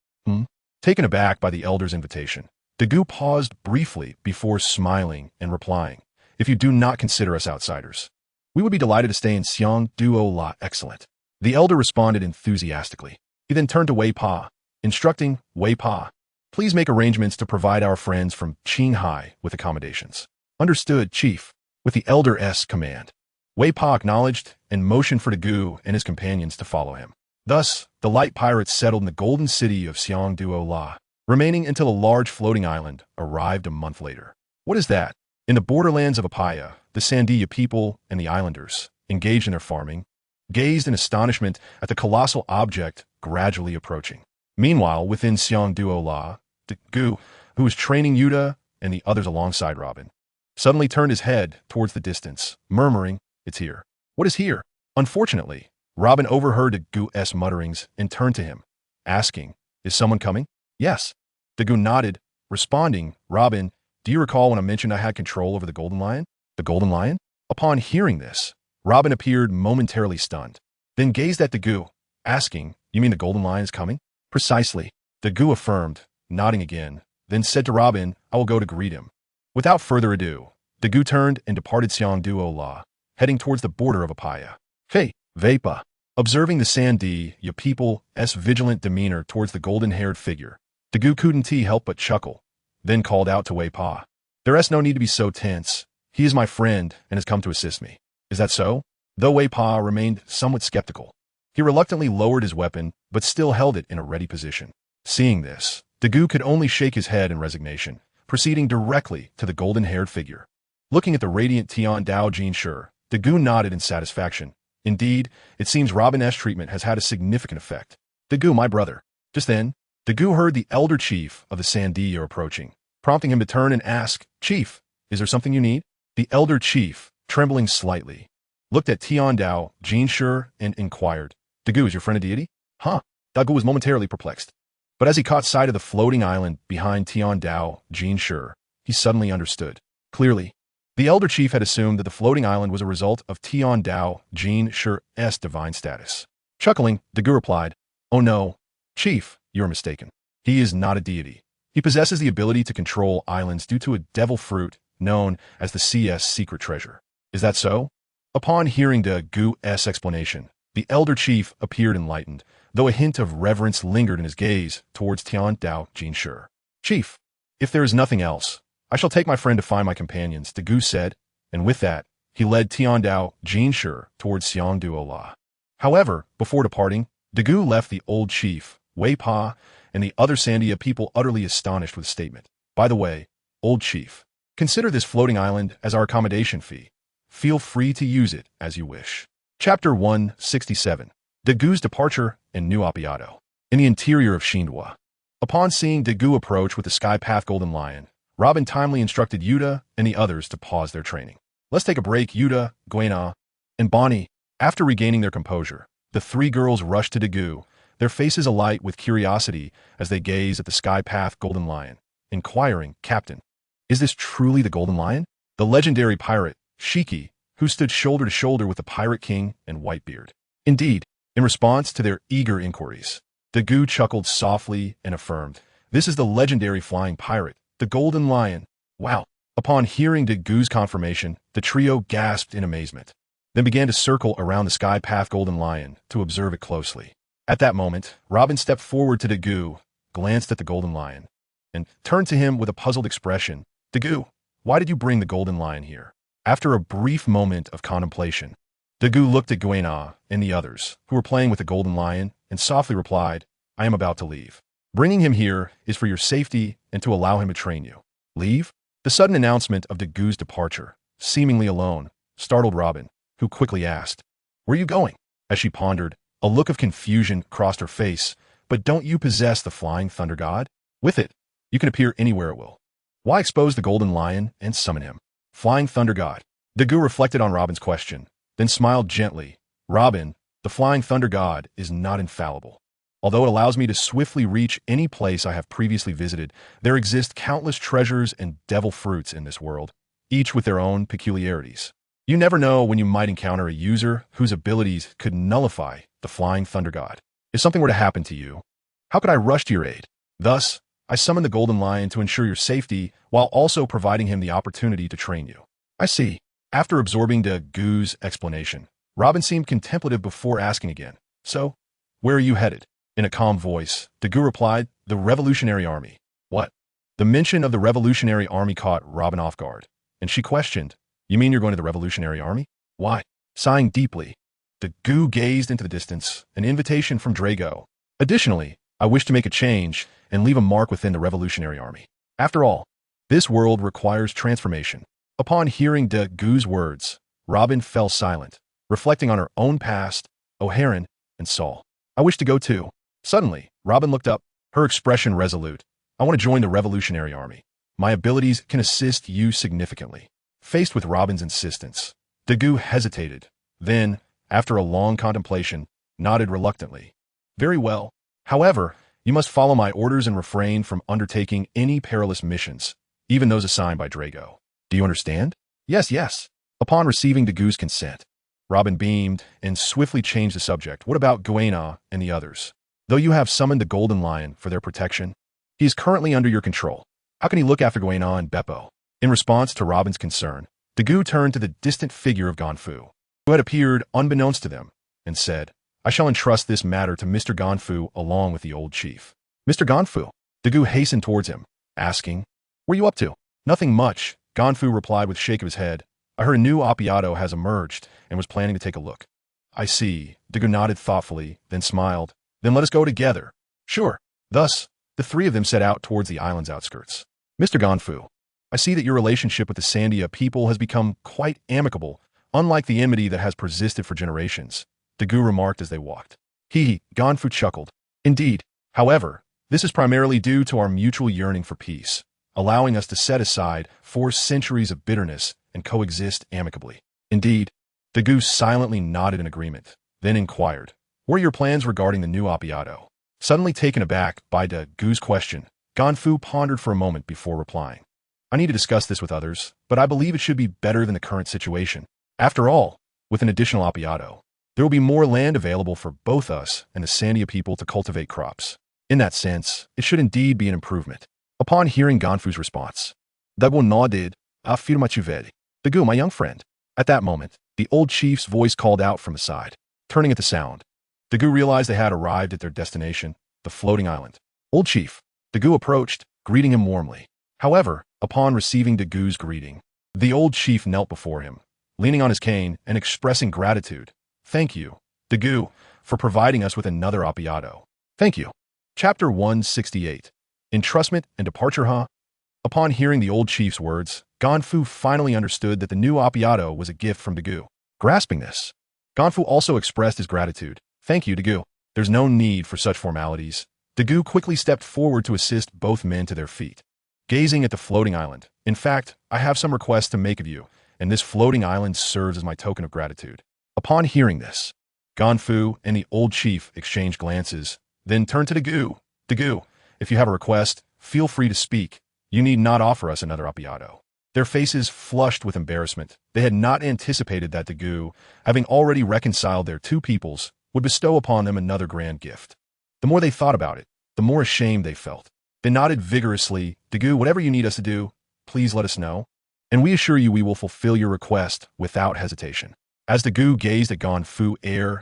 [SPEAKER 1] Taken aback by the elder's invitation, the Gu paused briefly before smiling and replying, if you do not consider us outsiders, we would be delighted to stay in Xiangduo. Excellent. The elder responded enthusiastically. He then turned to Wei Pa, instructing Wei Pa, please make arrangements to provide our friends from Qinghai with accommodations. Understood, Chief. With the elder's command, Wei Pa acknowledged and motioned for the Gu and his companions to follow him. Thus, the light pirates settled in the golden city of Xiangduo, remaining until a large floating island arrived a month later. What is that? In the borderlands of Apaya, the Sandia people and the islanders, engaged in their farming, gazed in astonishment at the colossal object gradually approaching. Meanwhile, within Xiangduo, the Gu, who was training Yuta and the others alongside Robin, suddenly turned his head towards the distance, murmuring, it's here. What is here? Unfortunately, Robin overheard the Gu's mutterings and turned to him, asking, is someone coming? Yes. The Gu nodded, responding, Robin, do you recall when I mentioned I had control over the Golden Lion? The Golden Lion? Upon hearing this, Robin appeared momentarily stunned, then gazed at the Gu, asking, you mean the Golden Lion is coming? Precisely. The Gu affirmed, nodding again, then said to Robin, I will go to greet him. Without further ado, the Gu turned and departed Xiangduo, heading towards the border of Apaya. Hey, Vapa. Observing the Sandia people's vigilant demeanor towards the golden-haired figure, the Gu couldn't help but chuckle, then called out to Wei Pa. There's no need to be so tense. He is my friend and has come to assist me. Is that so? Though Wei Pa remained somewhat skeptical, he reluctantly lowered his weapon but still held it in a ready position. Seeing this, the Gu could only shake his head in resignation, proceeding directly to the golden-haired figure. Looking at the radiant Tian Dao Jinshi, the Gu nodded in satisfaction. Indeed, it seems Robin's treatment has had a significant effect. The Gu, my brother. Just then, the Gu heard the elder chief of the Sandia approaching, prompting him to turn and ask, Chief, is there something you need? The elder chief, trembling slightly, looked at Tian Dao Jinshi and inquired, the Gu is your friend a deity? Huh? The Gu was momentarily perplexed. But as he caught sight of the floating island behind Tian Dao Jin Shi, he suddenly understood. Clearly, the elder chief had assumed that the floating island was a result of Tian Dao Jin Shi's divine status. Chuckling, Dagu replied, "Oh no, chief, you're mistaken. He is not a deity. He possesses the ability to control islands due to a devil fruit known as the CS secret treasure. Is that so?" Upon hearing Dagu's explanation, the elder chief appeared enlightened, though a hint of reverence lingered in his gaze towards Tian Dao Jin Shi. "Chief, if there is nothing else, I shall take my friend to find my companions," Dagu said, and with that, he led Tian Dao Jin Shi towards TheO'Hara. However, before departing, Dagu left the old chief, Wei Pa, and the other Sandia people utterly astonished with the statement. "By the way, old chief, consider this floating island as our accommodation fee. Feel free to use it as you wish." Chapter 167. Dagu's Departure and New Appiato. In the interior of Xinhua. Upon seeing Dagu approach with the Sky Path Golden Lion, Robin timely instructed Yuta and the others to pause their training. "Let's take a break, Yuta, Guena, and Bonnie." After regaining their composure, the three girls rushed to Dagu, their faces alight with curiosity as they gazed at the Sky Path Golden Lion, inquiring, "Captain, is this truly the Golden Lion?" The legendary pirate, Shiki, who stood shoulder to shoulder with the Pirate King and Whitebeard. Indeed, in response to their eager inquiries, Dagu chuckled softly and affirmed, "This is the legendary flying pirate, the Golden Lion." Wow! Upon hearing Dagu's confirmation, the trio gasped in amazement, then began to circle around the Sky Path Golden Lion to observe it closely. At that moment, Robin stepped forward to Dagu, glanced at the Golden Lion, and turned to him with a puzzled expression. "Dagu, why did you bring the Golden Lion here?" After a brief moment of contemplation, Dagu looked at Guena and the others, who were playing with the Golden Lion, and softly replied, "I am about to leave. Bringing him here is for your safety and to allow him to train you." "Leave?" The sudden announcement of Dagu's departure, seemingly alone, startled Robin, who quickly asked, "Where are you going?" As she pondered, a look of confusion crossed her face. "But don't you possess the Flying Thunder God? With it, you can appear anywhere at will. Why expose the Golden Lion and summon him?" Flying Thunder God. Dagu reflected on Robin's question, then smiled gently. "Robin, the Flying Thunder God is not infallible. Although it allows me to swiftly reach any place I have previously visited, there exist countless treasures and devil fruits in this world, each with their own peculiarities. You never know when you might encounter a user whose abilities could nullify the Flying Thunder God. If something were to happen to you, how could I rush to your aid? Thus, I summoned the Golden Lion to ensure your safety while also providing him the opportunity to train you." "I see." After absorbing Dagu's explanation, Robin seemed contemplative before asking again, "So, where are you headed?" In a calm voice, Dagu replied, "The Revolutionary Army." "What?" The mention of the Revolutionary Army caught Robin off guard, and she questioned, "You mean you're going to the Revolutionary Army? Why?" Sighing deeply, Dagu gazed into the distance, an invitation from Drago. "Additionally, I wish to make a change and leave a mark within the Revolutionary Army. After all, this world requires transformation." Upon hearing Dagu's words, Robin fell silent, reflecting on her own past, O'Haran, and Saul. "I wish to go too." Suddenly, Robin looked up, her expression resolute. "I want to join the Revolutionary Army. My abilities can assist you significantly." Faced with Robin's insistence, Dagu hesitated, then, after a long contemplation, nodded reluctantly. "Very well. However, you must follow my orders and refrain from undertaking any perilous missions, even those assigned by Drago. Do you understand?" "Yes, yes." Upon receiving Dagu's consent, Robin beamed and swiftly changed the subject. "What about Guena and the others? Though you have summoned the Golden Lion for their protection, he is currently under your control. How can he look after Guena and Beppo?" In response to Robin's concern, Dagu turned to the distant figure of Ganfu, who had appeared unbeknownst to them, and said, "I shall entrust this matter to Mr. Ganfu along with the old chief." "Mr. Ganfu?" Dagu hastened towards him, asking, "What are you up to?" "Nothing much," Ganfu replied with a shake of his head. "I heard a new Appiato has emerged and was planning to take a look." "I see." Dagu nodded thoughtfully, then smiled. "Then let us go together." "Sure." Thus, the three of them set out towards the island's outskirts. "Mr. Ganfu, I see that your relationship with the Sandia people has become quite amicable, unlike the enmity that has persisted for generations," Dagu remarked as they walked. "Hee," Ganfu chuckled. "Indeed. However, this is primarily due to our mutual yearning for peace, allowing us to set aside 4 centuries of bitterness and coexist amicably." "Indeed." Dagu silently nodded in agreement, then inquired, "What are your plans regarding the new Appiato?" Suddenly taken aback by Dagu's question, Ganfu pondered for a moment before replying. I need to discuss this with others, but I believe it should be better than the current situation. After all, with an additional appiato, there will be more land available for both us and the Sandia people to cultivate crops. In that sense, it should indeed be an improvement. Upon hearing Ganfu's response, Dagu nodded, affirmatively. Dagu, my young friend. At that moment, the old chief's voice called out from the side. Turning at the sound, Dagu realized they had arrived at their destination, the floating island. Old chief. Dagu approached, greeting him warmly. However, upon receiving Dagu's greeting, the old chief knelt before him, leaning on his cane and expressing gratitude. Thank you, Dagu, for providing us with another appiato. Thank you. Chapter 168. Entrustment and Departure, huh? Upon hearing the old chief's words, Ganfu finally understood that the new appiato was a gift from Dagu. Grasping this, Ganfu also expressed his gratitude. Thank you, Dagu. There's no need for such formalities. Dagu quickly stepped forward to assist both men to their feet. Gazing at the floating island, in fact, I have some requests to make of you, and this floating island serves as my token of gratitude. Upon hearing this, Ganfu and the old chief exchanged glances, then turned to Dagu. Dagu, if you have a request, feel free to speak. You need not offer us another appiato. Their faces flushed with embarrassment. They had not anticipated that Dagu, having already reconciled their two peoples, would bestow upon them another grand gift. The more they thought about it, the more ashamed they felt. They nodded vigorously. Dagu, whatever you need us to do, please let us know, and we assure you we will fulfill your request without hesitation. As Dagu gazed at Ganfu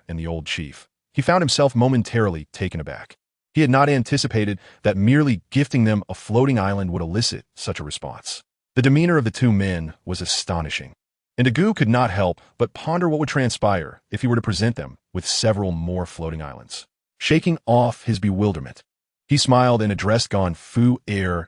[SPEAKER 1] and the old chief, he found himself momentarily taken aback. He had not anticipated that merely gifting them a floating island would elicit such a response. The demeanor of the two men was astonishing, and Dagu could not help but ponder what would transpire if he were to present them with several more floating islands. Shaking off his bewilderment, he smiled and addressed Ganfu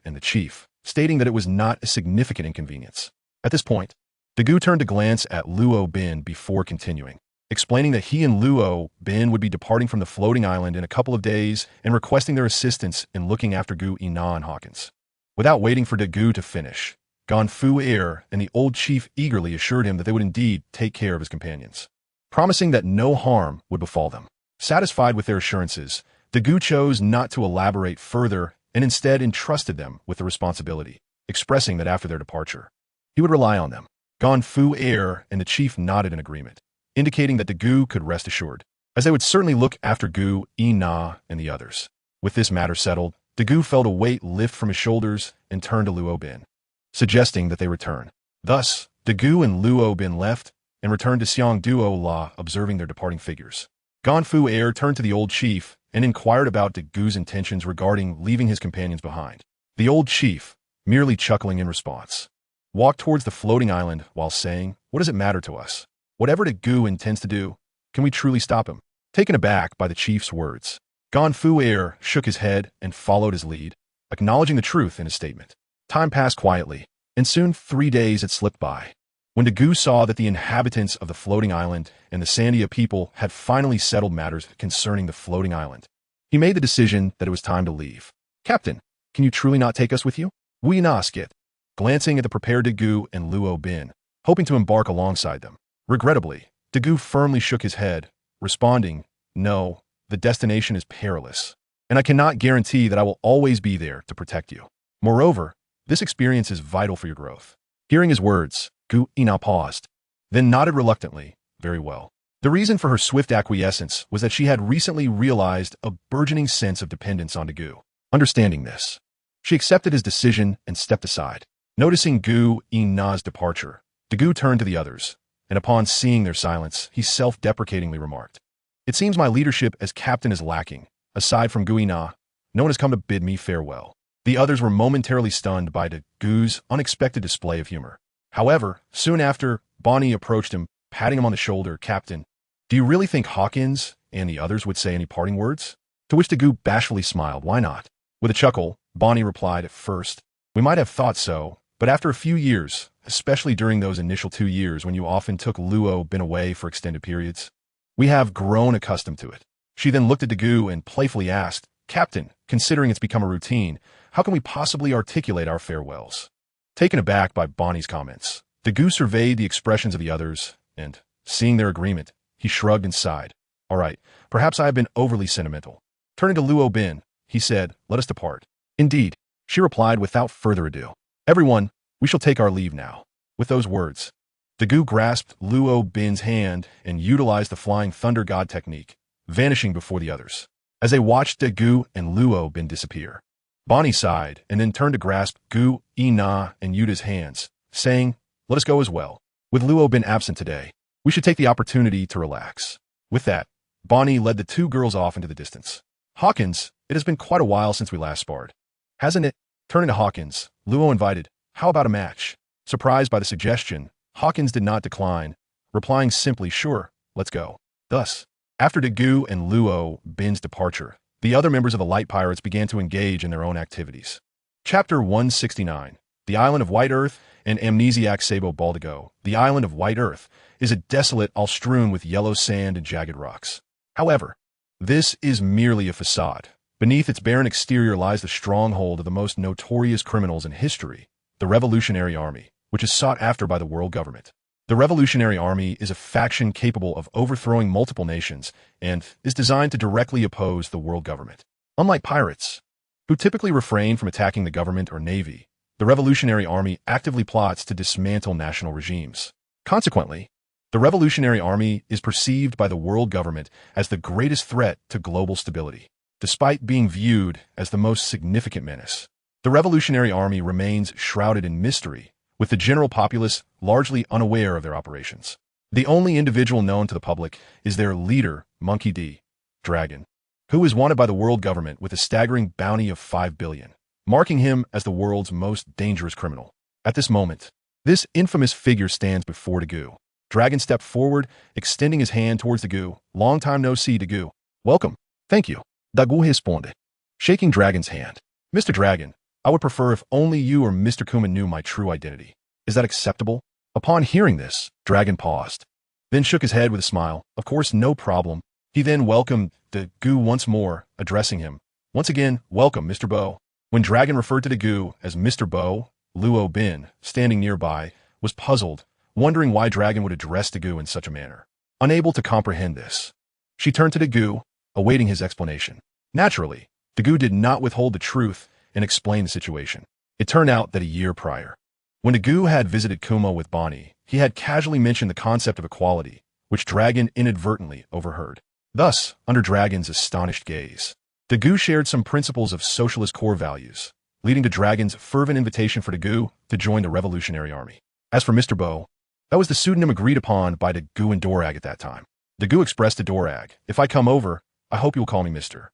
[SPEAKER 1] and the chief, stating that it was not a significant inconvenience. At this point, Dagu turned to glance at Luo Bin before continuing, explaining that he and Luo Bin would be departing from the floating island in a couple of days and requesting their assistance in looking after Gu Ina and Hawkins. Without waiting for Dagu to finish, Ganfu and the old chief eagerly assured him that they would indeed take care of his companions, promising that no harm would befall them. Satisfied with their assurances, Dagu chose not to elaborate further and instead entrusted them with the responsibility, expressing that after their departure, he would rely on them. Ganfu and the chief nodded in agreement, indicating that Dagu could rest assured, as they would certainly look after Gu, Ina, and the others. With this matter settled, Dagu felt a weight lift from his shoulders and turned to Luo Bin, suggesting that they return. Thus, Dagu and Luo Bin left and returned to Xiang Duo La, observing their departing figures. Ganfu turned to the old chief and inquired about Dagu's intentions regarding leaving his companions behind. The old chief, merely chuckling in response, walked towards the floating island while saying, "What does it matter to us? Whatever Dagu intends to do, can we truly stop him?" Taken aback by the chief's words, Ganfu shook his head and followed his lead, acknowledging the truth in his statement. Time passed quietly, and soon 3 days had slipped by. When Dagu saw that the inhabitants of the floating island and the Sandia people had finally settled matters concerning the floating island, he made the decision that it was time to leave. "Captain, can you truly not take us with you?" We asked it, glancing at the prepared Dagu and Luo Bin, hoping to embark alongside them. Regrettably, Dagu firmly shook his head, responding, "No, the destination is perilous, and I cannot guarantee that I will always be there to protect you. Moreover, this experience is vital for your growth." Hearing his words, Gu Ina paused, then nodded reluctantly. Very well. The reason for her swift acquiescence was that she had recently realized a burgeoning sense of dependence on Dagu. Understanding this, she accepted his decision and stepped aside. Noticing Gu Ina's departure, Dagu turned to the others, and upon seeing their silence, he self-deprecatingly remarked, "It seems my leadership as captain is lacking. Aside from Gu Ina, no one has come to bid me farewell." The others were momentarily stunned by Dagu's unexpected display of humor. However, soon after, Bonnie approached him, patting him on the shoulder. "Captain, do you really think Hawkins and the others would say any parting words?" To which Dagu bashfully smiled. "Why not?" With a chuckle, Bonnie replied, "At first, we might have thought so, but after a few years, especially during those initial 2 years when you often took Luo Bin away for extended periods, we have grown accustomed to it." She then looked at Dagu and playfully asked, "Captain, considering it's become a routine, how can we possibly articulate our farewells?" Taken aback by Bonnie's comments, Dagu surveyed the expressions of the others, and, seeing their agreement, he shrugged and sighed. "All right, perhaps I have been overly sentimental. Turning to Luo Bin, he said, "Let us depart." "Indeed," she replied without further ado. "Everyone, we shall take our leave now." With those words, Dagu grasped Luo Bin's hand and utilized the Flying Thunder God technique, vanishing before the others. As they watched Dagu and Luo Bin disappear, Bonnie sighed and then turned to grasp Gu, Ina, and Yuta's hands, saying, "Let us go as well. With Luo Bin absent today, we should take the opportunity to relax." With that, Bonnie led the two girls off into the distance. "Hawkins, it has been quite a while since we last sparred, hasn't it?" Turning to Hawkins, Luo invited, "How about a match?" Surprised by the suggestion, Hawkins did not decline, replying simply, "Sure, let's go." Thus, after Dagu and Luo Bin's departure, the other members of the Light Pirates began to engage in their own activities. Chapter 169, The Island of White Earth and Amnesiac Sabo Baldigo. The Island of White Earth is a desolate all strewn with yellow sand and jagged rocks. However, this is merely a facade. Beneath its barren exterior lies the stronghold of the most notorious criminals in history, the Revolutionary Army, which is sought after by the world government. The Revolutionary Army is a faction capable of overthrowing multiple nations and is designed to directly oppose the world government. Unlike pirates, who typically refrain from attacking the government or navy, the Revolutionary Army actively plots to dismantle national regimes. Consequently, the Revolutionary Army is perceived by the world government as the greatest threat to global stability, despite being viewed as the most significant menace. The Revolutionary Army remains shrouded in mystery, with the general populace largely unaware of their operations. The only individual known to the public is their leader, Monkey D. Dragon, who is wanted by the world government with a staggering bounty of 5 billion, marking him as the world's most dangerous criminal. At this moment, this infamous figure stands before Dagu. Dragon stepped forward, extending his hand towards Dagu. "Long time no see, Dagu. Welcome." "Thank you." Dagu responded, shaking Dragon's hand. "Mr. Dragon, I would prefer if only you or Mr. Kuma knew my true identity. Is that acceptable?" Upon hearing this, Dragon paused, then shook his head with a smile. "Of course, no problem." He then welcomed Dagu once more, addressing him. "Once again, welcome, Mr. Bo." When Dragon referred to Dagu as Mr. Bo, Luo Bin, standing nearby, was puzzled, wondering why Dragon would address Dagu in such a manner. Unable to comprehend this, she turned to Dagu, awaiting his explanation. Naturally, Dagu did not withhold the truth and explained the situation. It turned out that a year prior, when Dagu had visited Kuma with Bonnie, he had casually mentioned the concept of equality, which Dragon inadvertently overheard. Thus, under Dragon's astonished gaze, Dagu shared some principles of socialist core values, leading to Dragon's fervent invitation for Dagu to join the Revolutionary Army. As for Mr. Bo, that was the pseudonym agreed upon by Dagu and Dorag at that time. Dagu expressed to Dorag, "If I come over, I hope you'll call me Mr.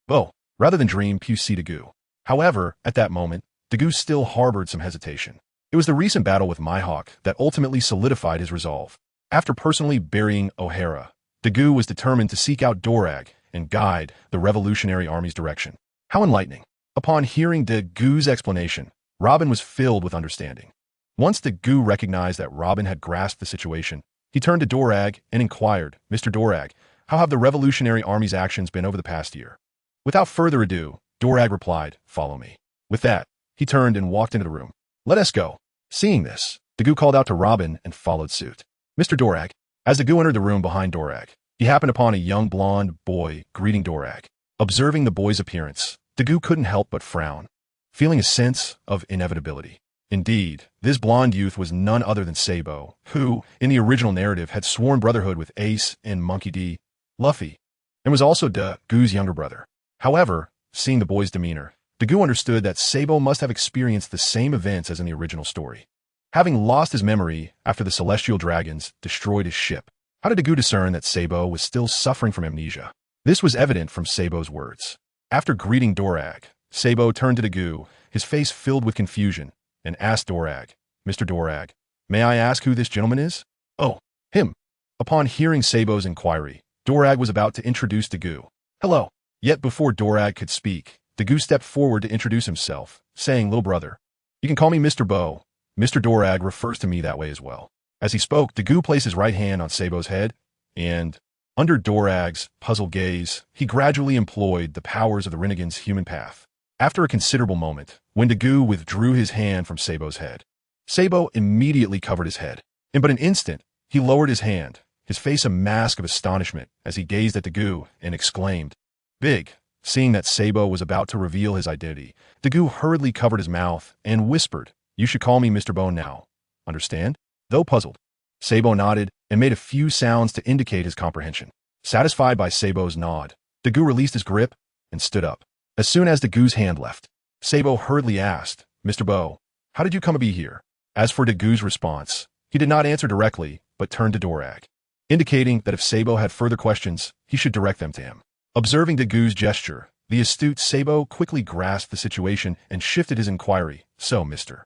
[SPEAKER 1] Bo, rather than Dream Puc Dagu." However, at that moment, Dagu still harbored some hesitation. It was the recent battle with Mihawk that ultimately solidified his resolve. After personally burying O'Hara, Dagu was determined to seek out Dorag and guide the Revolutionary Army's direction. How enlightening. Upon hearing Dagu's explanation, Robin was filled with understanding. Once Dagu recognized that Robin had grasped the situation, he turned to Dorag and inquired, "Mr. Dorag, how have the Revolutionary Army's actions been over the past year?" Without further ado, Dorag replied, "Follow me." With that, he turned and walked into the room. "Let us go." Seeing this, Dagu called out to Robin and followed suit. "Mr. Dorag." As Dagu entered the room behind Dorag, he happened upon a young blonde boy greeting Dorag. Observing the boy's appearance, Dagu couldn't help but frown, feeling a sense of inevitability. Indeed, this blonde youth was none other than Sabo, who, in the original narrative, had sworn brotherhood with Ace and Monkey D. Luffy, and was also Dagu's younger brother. However, seeing the boy's demeanor, Dagu understood that Sabo must have experienced the same events as in the original story, having lost his memory after the Celestial Dragons destroyed his ship. How did Dagu discern that Sabo was still suffering from amnesia? This was evident from Sabo's words. After greeting Dorag, Sabo turned to Dagu, his face filled with confusion, and asked Dorag, "Mr. Dorag, may I ask who this gentleman is?" "Oh, him." Upon hearing Sabo's inquiry, Dorag was about to introduce Dagu. "Hello." Yet before Dorag could speak, Dagu stepped forward to introduce himself, saying, "Little brother, you can call me Mr. Bo. Mr. Dorag refers to me that way as well." As he spoke, Dagu placed his right hand on Sabo's head, and, under Dorag's puzzled gaze, he gradually employed the powers of the Renegade's human path. After a considerable moment, when Dagu withdrew his hand from Sabo's head, Sabo immediately covered his head. In but an instant, he lowered his hand, his face a mask of astonishment as he gazed at Dagu and exclaimed, "Big, Seeing that Sabo was about to reveal his identity, Dagu hurriedly covered his mouth and whispered, "You should call me Mr. Bone now. Understand?" Though puzzled, Sabo nodded and made a few sounds to indicate his comprehension. Satisfied by Sabo's nod, Dagu released his grip and stood up. As soon as Dagu's hand left, Sabo hurriedly asked, "Mr. Bo, how did you come to be here?" As for Dagu's response, he did not answer directly, but turned to Dorag, indicating that if Sabo had further questions, he should direct them to him. Observing Dagu's gesture, the astute Sabo quickly grasped the situation and shifted his inquiry. "So, Mr.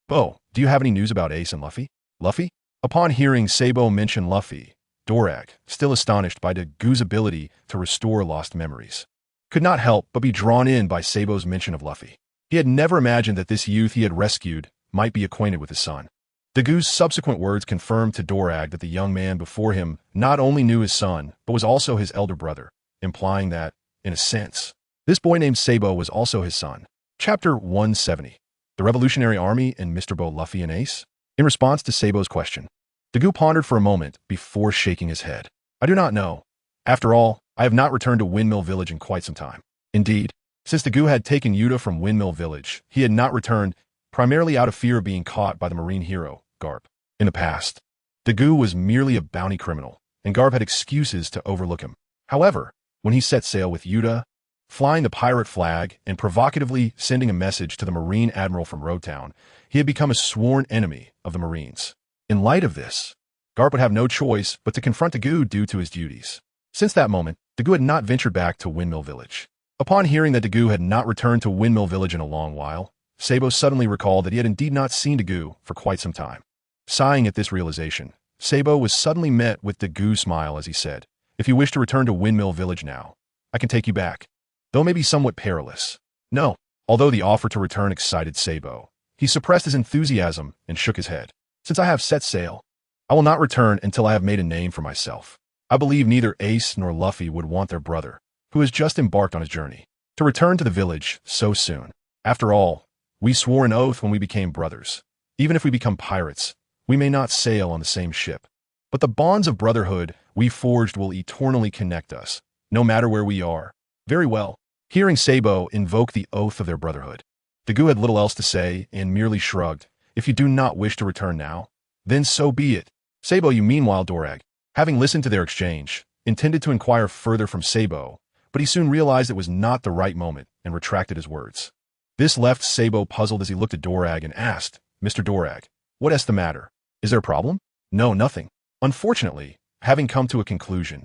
[SPEAKER 1] Bo, do you have any news about Ace and Luffy?" Luffy? Upon hearing Sabo mention Luffy, Dorag, still astonished by Dagu's ability to restore lost memories, could not help but be drawn in by Sabo's mention of Luffy. He had never imagined that this youth he had rescued might be acquainted with his son. Dagu's subsequent words confirmed to Dorag that the young man before him not only knew his son, but was also his elder brother, implying that, in a sense, this boy named Sabo was also his son. Chapter 170. The Revolutionary Army and Mr. Bo, Luffy, and Ace? In response to Sabo's question, Dagu pondered for a moment before shaking his head. "I do not know. After all, I have not returned to Windmill Village in quite some time." Indeed, since Dagu had taken Yuta from Windmill Village, he had not returned, primarily out of fear of being caught by the marine hero, Garp. In the past, Dagu was merely a bounty criminal, and Garp had excuses to overlook him. However, when he set sail with Yuta, flying the pirate flag and provocatively sending a message to the Marine Admiral from Roadtown, he had become a sworn enemy of the Marines. In light of this, Garp would have no choice but to confront Dagu due to his duties. Since that moment, Dagu had not ventured back to Windmill Village. Upon hearing that Dagu had not returned to Windmill Village in a long while, Sabo suddenly recalled that he had indeed not seen Dagu for quite some time. Sighing at this realization, Sabo was suddenly met with Dagu's smile as he said, "If you wish to return to Windmill Village now, I can take you back, though it may be somewhat perilous." No. Although the offer to return excited Sabo, he suppressed his enthusiasm and shook his head. "Since I have set sail, I will not return until I have made a name for myself. I believe neither Ace nor Luffy would want their brother, who has just embarked on his journey, to return to the village so soon. After all, we swore an oath when we became brothers. Even if we become pirates, we may not sail on the same ship. But the bonds of brotherhood we forged will eternally connect us, no matter where we are." Very well. Hearing Sabo invoke the oath of their brotherhood, Dagu had little else to say and merely shrugged. "If you do not wish to return now, then so be it." Sabo, you meanwhile, Dorag, having listened to their exchange, intended to inquire further from Sabo, but he soon realized it was not the right moment and retracted his words. This left Sabo puzzled as he looked at Dorag and asked, "Mr. Dorag, what is the matter? Is there a problem?" "No, nothing." Unfortunately, having come to a conclusion,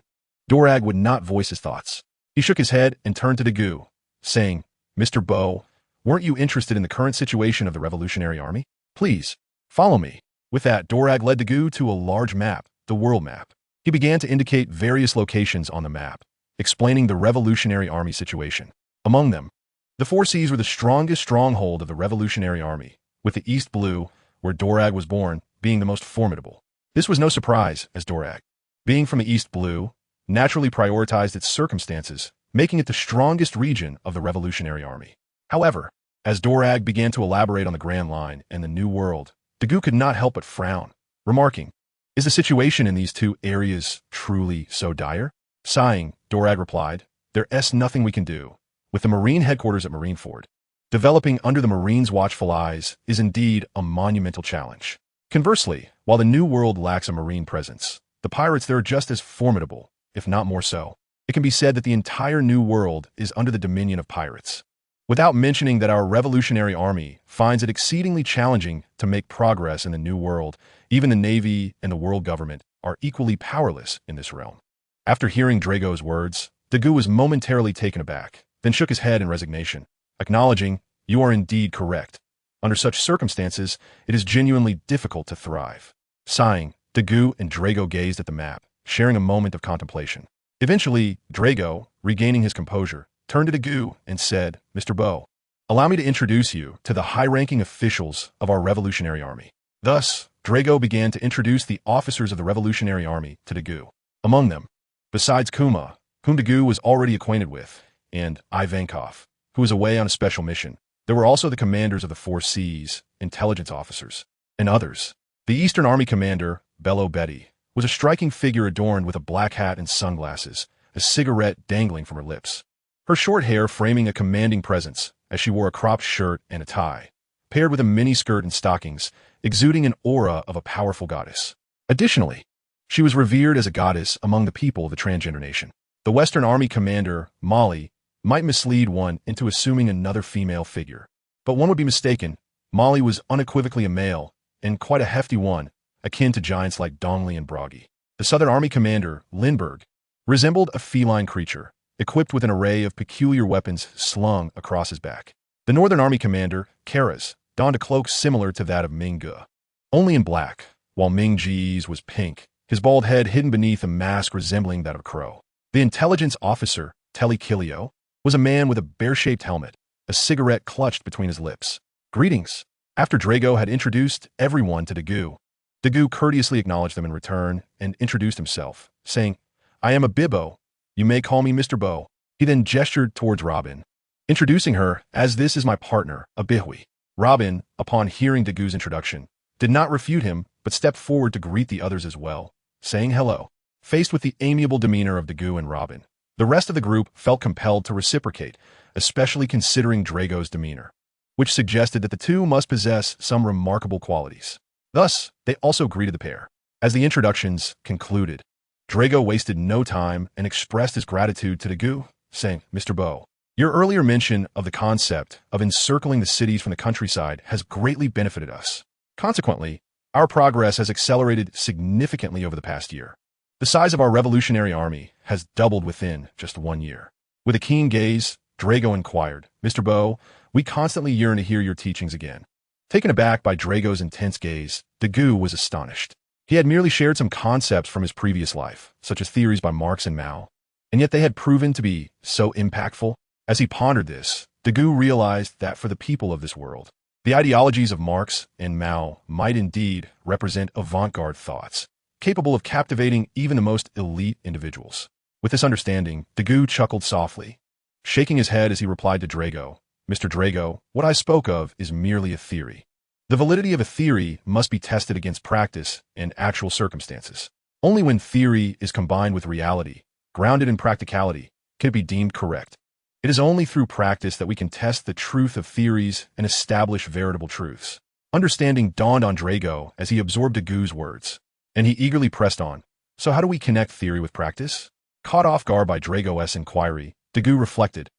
[SPEAKER 1] Dorag would not voice his thoughts. He shook his head and turned to Dagu, saying, "Mr. Bo, weren't you interested in the current situation of the Revolutionary Army? Please, follow me." With that, Dorag led Dagu to a large map, the world map. He began to indicate various locations on the map, explaining the Revolutionary Army situation. Among them, the Four Seas were the strongest stronghold of the Revolutionary Army, with the East Blue, where Dorag was born, being the most formidable. This was no surprise, as Dorag, being from the East Blue, naturally prioritized its circumstances, making it the strongest region of the Revolutionary Army. However, as Dorag began to elaborate on the Grand Line and the New World, Dagu could not help but frown, remarking, "Is the situation in these two areas truly so dire?" Sighing, Dorag replied, "There's nothing we can do. With the Marine headquarters at Marineford, developing under the Marines' watchful eyes is indeed a monumental challenge. Conversely, while the New World lacks a Marine presence, the pirates there are just as formidable, if not more so. It can be said that the entire New World is under the dominion of pirates. Without mentioning that our Revolutionary Army finds it exceedingly challenging to make progress in the New World, even the Navy and the world government are equally powerless in this realm." After hearing Drago's words, Dagu was momentarily taken aback, then shook his head in resignation, acknowledging, "You are indeed correct. Under such circumstances, it is genuinely difficult to thrive." Sighing, Dagu and Drago gazed at the map, sharing a moment of contemplation. Eventually, Drago, regaining his composure, turned to Dagu and said, "Mr. Bo, allow me to introduce you to the high-ranking officials of our Revolutionary Army." Thus, Drago began to introduce the officers of the Revolutionary Army to Dagu. Among them, besides Kuma, whom Dagu was already acquainted with, and Ivankov, who was away on a special mission, there were also the commanders of the Four Seas, intelligence officers, and others. The Eastern Army commander, Bello Betty, was a striking figure adorned with a black hat and sunglasses, a cigarette dangling from her lips. her short hair framing a commanding presence as she wore a cropped shirt and a tie, paired with a miniskirt and stockings, exuding an aura of a powerful goddess. Additionally, she was revered as a goddess among the people of the transgender nation. The Western Army commander, Molly, might mislead one into assuming another female figure. But one would be mistaken. Molly was unequivocally a male, and quite a hefty one, akin to giants like Dongli and Bragi. The Southern Army commander, Lindbergh, resembled a feline creature, equipped with an array of peculiar weapons slung across his back. The Northern Army commander, Karas, donned a cloak similar to that of Ming Ge, only in black, while Ming Ji's was pink, his bald head hidden beneath a mask resembling that of a crow. The intelligence officer, Telly Kilio, was a man with a bear-shaped helmet, a cigarette clutched between his lips. Greetings. After Drago had introduced everyone to Dagu courteously acknowledged them in return and introduced himself, saying, "I am a Bibbo. You may call me Mr. Bo." He then gestured towards Robin, introducing her as, "This is my partner, Abihui." Robin, upon hearing Dagu's introduction, did not refute him, but stepped forward to greet the others as well, saying hello. Faced with the amiable demeanor of Dagu and Robin, the rest of the group felt compelled to reciprocate, especially considering Drago's demeanor, which suggested that the two must possess some remarkable qualities. Thus, they also greeted the pair. As the introductions concluded, Drago wasted no time and expressed his gratitude to Dagu, saying, "Mr. Bo, your earlier mention of the concept of encircling the cities from the countryside has greatly benefited us. Consequently, our progress has accelerated significantly over the past year. The size of our revolutionary army has doubled within just 1 year." With a keen gaze, Drago inquired, "Mr. Bo, we constantly yearn to hear your teachings again." Taken aback by Drago's intense gaze, Dagu was astonished. He had merely shared some concepts from his previous life, such as theories by Marx and Mao, and yet they had proven to be so impactful. As he pondered this, Dagu realized that for the people of this world, the ideologies of Marx and Mao might indeed represent avant-garde thoughts, capable of captivating even the most elite individuals. With this understanding, Dagu chuckled softly, shaking his head as he replied to Drago, "Mr. Drago, what I spoke of is merely a theory. The validity of a theory must be tested against practice and actual circumstances. Only when theory is combined with reality, grounded in practicality, can it be deemed correct. It is only through practice that we can test the truth of theories and establish veritable truths." Understanding dawned on Drago as he absorbed Dagu's words, and he eagerly pressed on, "So how do we connect theory with practice?" Caught off guard by Drago's inquiry, Dagu reflected,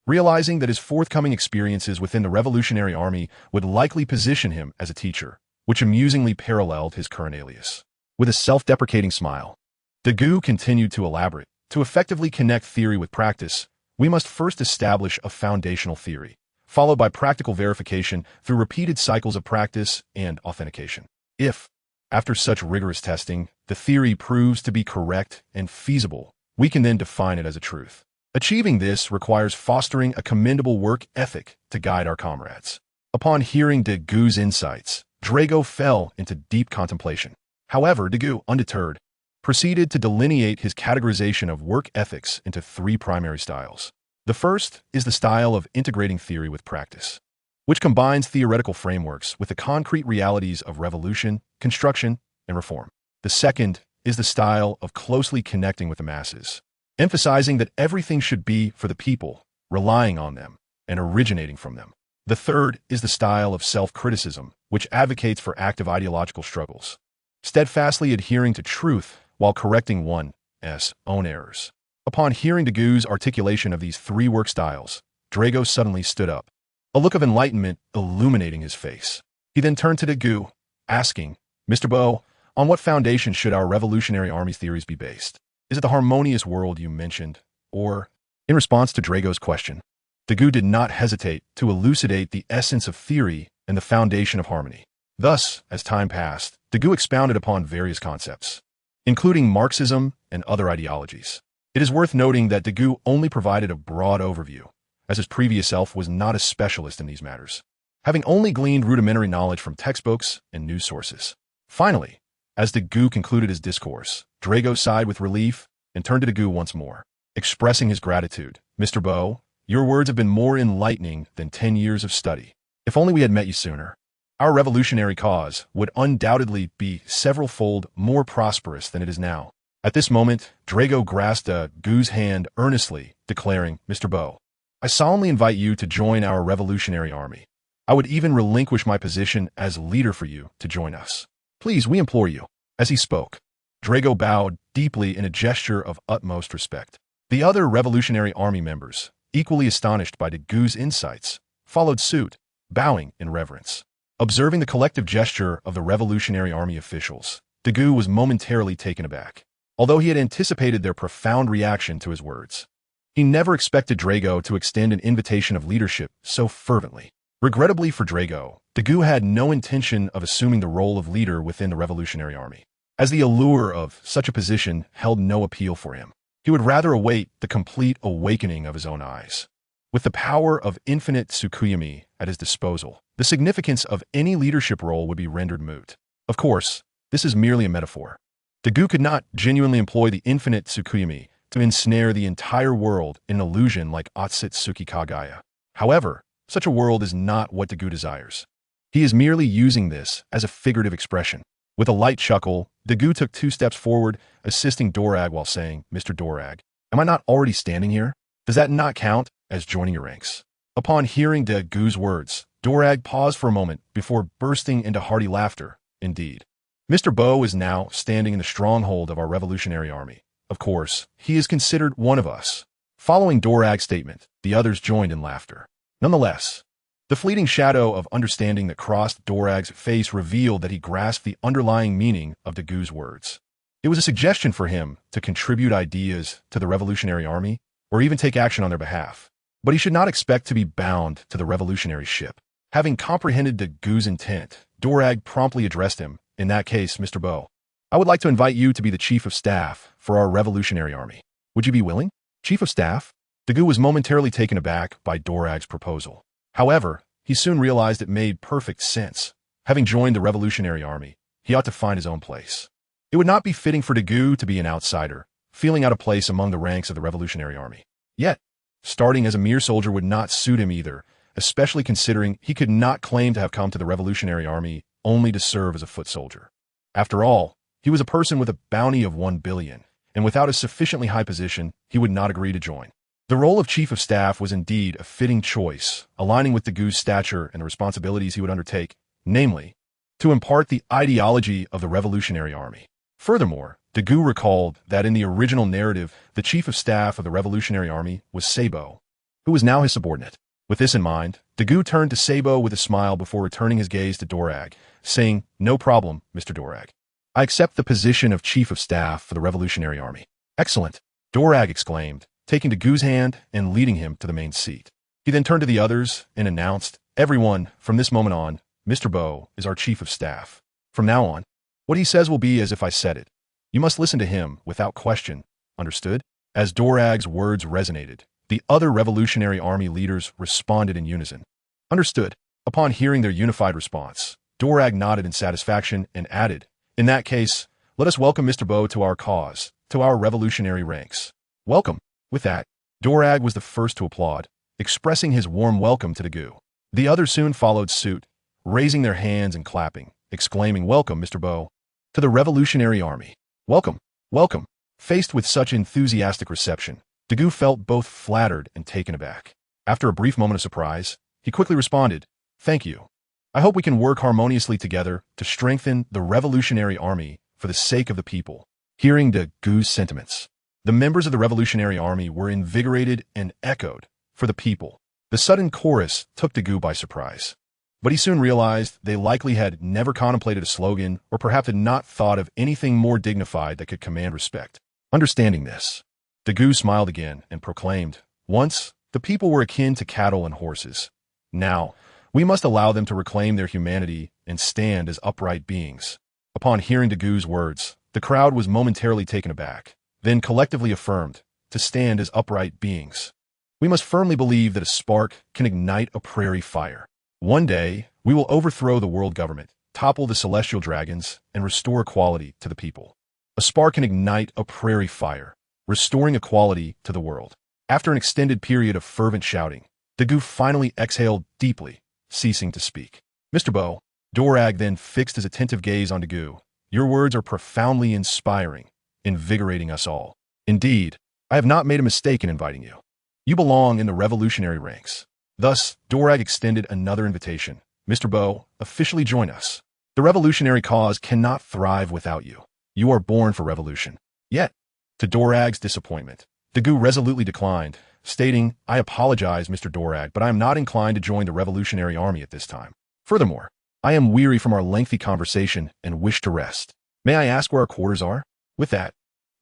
[SPEAKER 1] realizing that his forthcoming experiences within the Revolutionary Army would likely position him as a teacher, which amusingly paralleled his current alias. With a self-deprecating smile, Dagu continued to elaborate. To effectively connect theory with practice, we must first establish a foundational theory, followed by practical verification through repeated cycles of practice and authentication. If, after such rigorous testing, the theory proves to be correct and feasible, we can then define it as a truth. Achieving this requires fostering a commendable work ethic to guide our comrades. Upon hearing Dagu's insights, Drago fell into deep contemplation. However, Dagu, undeterred, proceeded to delineate his categorization of work ethics into 3 primary styles. The first is the style of integrating theory with practice, which combines theoretical frameworks with the concrete realities of revolution, construction, and reform. The second is the style of closely connecting with the masses, emphasizing that everything should be for the people, relying on them, and originating from them. The third is the style of self-criticism, which advocates for active ideological struggles, steadfastly adhering to truth while correcting one's own errors. Upon hearing Dagu's articulation of these 3 work styles, Drago suddenly stood up, a look of enlightenment illuminating his face. He then turned to Dagu, asking, "Mr. Bo, on what foundation should our Revolutionary Army's theories be based? Is it the harmonious world you mentioned, or?" In response to Drago's question, Dagu did not hesitate to elucidate the essence of theory and the foundation of harmony. Thus, as time passed, Dagu expounded upon various concepts, including Marxism and other ideologies. It is worth noting that Dagu only provided a broad overview, as his previous self was not a specialist in these matters, having only gleaned rudimentary knowledge from textbooks and news sources. Finally, as Dagu concluded his discourse, Drago sighed with relief and turned to Dagu once more, expressing his gratitude. "Mr. Bo, your words have been more enlightening than 10 years of study. If only we had met you sooner, our revolutionary cause would undoubtedly be several-fold more prosperous than it is now." At this moment, Drago grasped Dagu's hand earnestly, declaring, "Mr. Bo, I solemnly invite you to join our revolutionary army. I would even relinquish my position as leader for you to join us. Please, we implore you." As he spoke, Drago bowed deeply in a gesture of utmost respect. The other Revolutionary Army members, equally astonished by Dagu's insights, followed suit, bowing in reverence. Observing the collective gesture of the Revolutionary Army officials, Dagu was momentarily taken aback. Although he had anticipated their profound reaction to his words, he never expected Drago to extend an invitation of leadership so fervently. Regrettably for Drago, Dagu had no intention of assuming the role of leader within the Revolutionary Army, as the allure of such a position held no appeal for him. He would rather await the complete awakening of his own eyes. With the power of infinite Tsukuyomi at his disposal, the significance of any leadership role would be rendered moot. Of course, this is merely a metaphor. Dagu could not genuinely employ the infinite Tsukuyomi to ensnare the entire world in an illusion like Otsutsuki Kagaya. However, such a world is not what Dagu desires. He is merely using this as a figurative expression. With a light chuckle, Dagu took 2 steps forward, assisting Dorag while saying, "Mr. Dorag, am I not already standing here? Does that not count as joining your ranks?" Upon hearing Dagu's words, Dorag paused for a moment before bursting into hearty laughter. Indeed, Mr. Bo is now standing in the stronghold of our revolutionary army. Of course, he is considered one of us. Following Dorag's statement, the others joined in laughter. Nonetheless, the fleeting shadow of understanding that crossed Dorag's face revealed that he grasped the underlying meaning of Dagu's words. It was a suggestion for him to contribute ideas to the revolutionary army, or even take action on their behalf. But he should not expect to be bound to the revolutionary ship. Having comprehended Dagu's intent, Dorag promptly addressed him. "In that case, Mr. Bo, I would like to invite you to be the chief of staff for our revolutionary army. Would you be willing?" Chief of staff? Dagu was momentarily taken aback by Dorag's proposal. However, he soon realized it made perfect sense. Having joined the revolutionary army, he ought to find his own place. It would not be fitting for Dagu to be an outsider, feeling out of place among the ranks of the revolutionary army. Yet, starting as a mere soldier would not suit him either, especially considering he could not claim to have come to the revolutionary army only to serve as a foot soldier. After all, he was a person with a bounty of 1 billion, and without a sufficiently high position, he would not agree to join. The role of chief of staff was indeed a fitting choice, aligning with Dagu's stature and the responsibilities he would undertake, namely, to impart the ideology of the revolutionary army. Furthermore, Dagu recalled that in the original narrative, the chief of staff of the revolutionary army was Sabo, who was now his subordinate. With this in mind, Dagu turned to Sabo with a smile before returning his gaze to Dorag, saying, "No problem, Mr. Dorag. I accept the position of chief of staff for the revolutionary army." "Excellent," Dorag exclaimed, taking Dagu's hand and leading him to the main seat. He then turned to the others and announced, "Everyone, from this moment on, Mr. Bo is our chief of staff. From now on, what he says will be as if I said it. You must listen to him without question. Understood?" As Dorag's words resonated, the other revolutionary army leaders responded in unison. "Understood." Upon hearing their unified response, Dorag nodded in satisfaction and added, "In that case, let us welcome Mr. Bo to our cause, to our revolutionary ranks. Welcome." With that, Dorag was the first to applaud, expressing his warm welcome to Dagu. The others soon followed suit, raising their hands and clapping, exclaiming, "Welcome, Mr. Bo, to the revolutionary army. Welcome, welcome." Faced with such enthusiastic reception, Dagu felt both flattered and taken aback. After a brief moment of surprise, he quickly responded, "Thank you. I hope we can work harmoniously together to strengthen the revolutionary army for the sake of the people." Hearing Dagu's sentiments, the members of the revolutionary army were invigorated and echoed, "For the people." The sudden chorus took Dagu by surprise, but he soon realized they likely had never contemplated a slogan or perhaps had not thought of anything more dignified that could command respect. Understanding this, Dagu smiled again and proclaimed, "Once, the people were akin to cattle and horses. Now, we must allow them to reclaim their humanity and stand as upright beings." Upon hearing Dagu's words, the crowd was momentarily taken aback, then collectively affirmed, "To stand as upright beings. We must firmly believe that a spark can ignite a prairie fire. One day, we will overthrow the world government, topple the celestial dragons, and restore equality to the people. A spark can ignite a prairie fire, restoring equality to the world." After an extended period of fervent shouting, Dagu finally exhaled deeply, ceasing to speak. "Mr. Bo," Dorag then fixed his attentive gaze on Dagu, "your words are profoundly inspiring, invigorating us all. Indeed, I have not made a mistake in inviting you. You belong in the revolutionary ranks. Thus, Dorag extended another invitation. Mr. Bo, officially join us. The revolutionary cause cannot thrive without you. You are born for revolution. Yet, to Dorag's disappointment, Dagu resolutely declined, stating, I apologize, Mr. Dorag, but I am not inclined to join the revolutionary army at this time. Furthermore, I am weary from our lengthy conversation and wish to rest. May I ask where our quarters are? With that,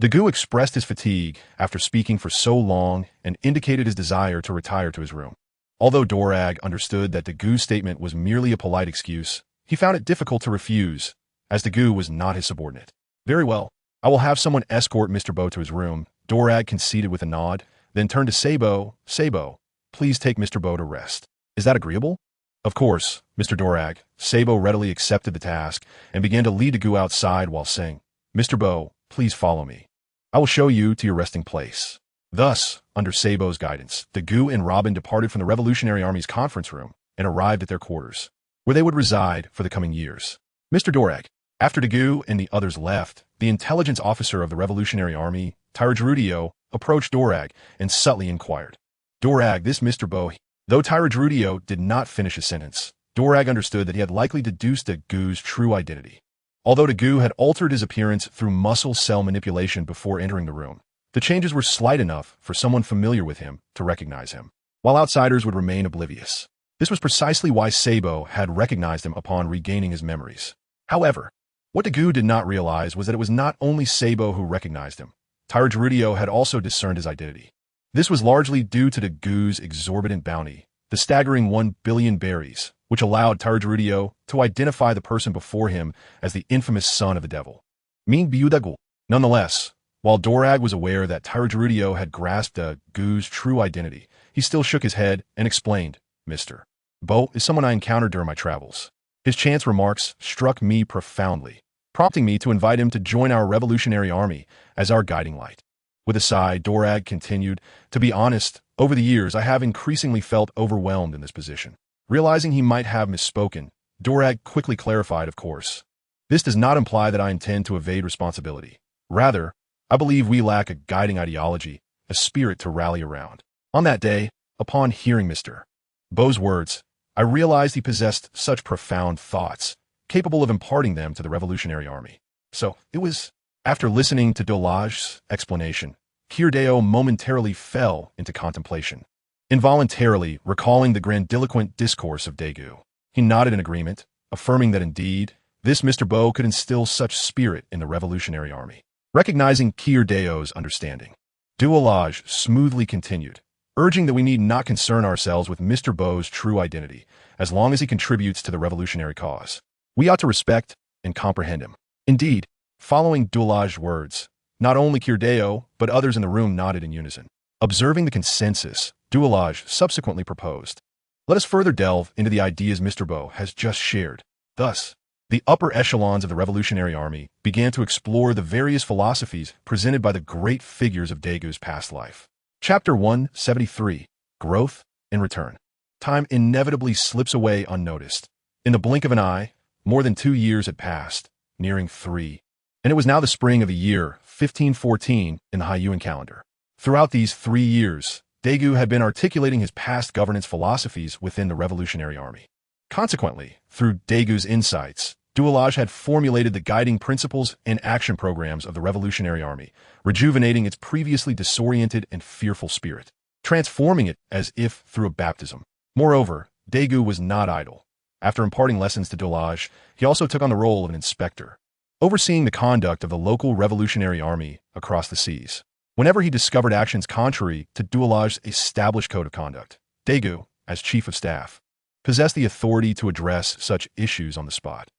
[SPEAKER 1] Dagu expressed his fatigue after speaking for so long and indicated his desire to retire to his room. Although Dorag understood that Dagu's statement was merely a polite excuse, he found it difficult to refuse, as Dagu was not his subordinate. Very well, I will have someone escort Mr. Bo to his room, Dorag conceded with a nod, then turned to Sabo. Sabo, please take Mr. Bo to rest. Is that agreeable? Of course, Mr. Dorag. Sabo readily accepted the task and began to lead Dagu outside while saying, Mr. Bo, please follow me. I will show you to your resting place. Thus, under Sabo's guidance, Dagu and Robin departed from the Revolutionary Army's conference room and arrived at their quarters, where they would reside for the coming years. Mr. Dorag. After Dagu and the others left, the intelligence officer of the Revolutionary Army, Tyragerudio, approached Dorag and subtly inquired, Dorag, this Mr. Bo. Though Tyragerudio did not finish his sentence, Dorag understood that he had likely deduced Dagu's true identity. Although Dagu had altered his appearance through muscle cell manipulation before entering the room, the changes were slight enough for someone familiar with him to recognize him, while outsiders would remain oblivious. This was precisely why Sabo had recognized him upon regaining his memories. However, what Dagu did not realize was that it was not only Sabo who recognized him. Tyragerudio had also discerned his identity. This was largely due to Dagu's exorbitant bounty, the staggering 1 billion berries, which allowed Tyragerudio to identify the person before him as the infamous son of the devil. Ming Biudagu. Nonetheless, while Dorag was aware that Tyragerudio had grasped Dagu's true identity, he still shook his head and explained, Mr. Bo is someone I encountered during my travels. His chance remarks struck me profoundly, prompting me to invite him to join our revolutionary army as our guiding light. With a sigh, Dorag continued, to be honest, over the years I have increasingly felt overwhelmed in this position. Realizing he might have misspoken, Dorag quickly clarified, of course. This does not imply that I intend to evade responsibility. Rather, I believe we lack a guiding ideology, a spirit to rally around. On that day, upon hearing Mr. Bo's words, I realized he possessed such profound thoughts, capable of imparting them to the revolutionary army. So, it was, after listening to Dolaj's explanation, Kirdeo momentarily fell into contemplation, involuntarily recalling the grandiloquent discourse of Dagu. He nodded in agreement, affirming that indeed, this Mr. Bo could instill such spirit in the revolutionary army. Recognizing Kirdeo's understanding, Dolaj smoothly continued, urging that we need not concern ourselves with Mr. Bo's true identity, as long as he contributes to the revolutionary cause. We ought to respect and comprehend him. Indeed, following Dolaj's words, not only Kirdeo, but others in the room nodded in unison. Observing the consensus, Dolaj subsequently proposed, let us further delve into the ideas Mr. Bo has just shared. Thus, the upper echelons of the revolutionary army began to explore the various philosophies presented by the great figures of Dagu's past life. Chapter 173, Growth and Return. Time inevitably slips away unnoticed. In the blink of an eye, more than 2 years had passed, nearing 3. And it was now the spring of the year 1514 in the Haiyuan calendar. Throughout these 3 years, Dagu had been articulating his past governance philosophies within the revolutionary army. Consequently, through Dagu's insights, Dolaj had formulated the guiding principles and action programs of the revolutionary army, rejuvenating its previously disoriented and fearful spirit, transforming it as if through a baptism. Moreover, Dagu was not idle. After imparting lessons to Dolaj, he also took on the role of an inspector, overseeing the conduct of the local revolutionary army across the seas. Whenever he discovered actions contrary to Dolaj's established code of conduct, Dagu, as chief of staff, possessed the authority to address such issues on the spot.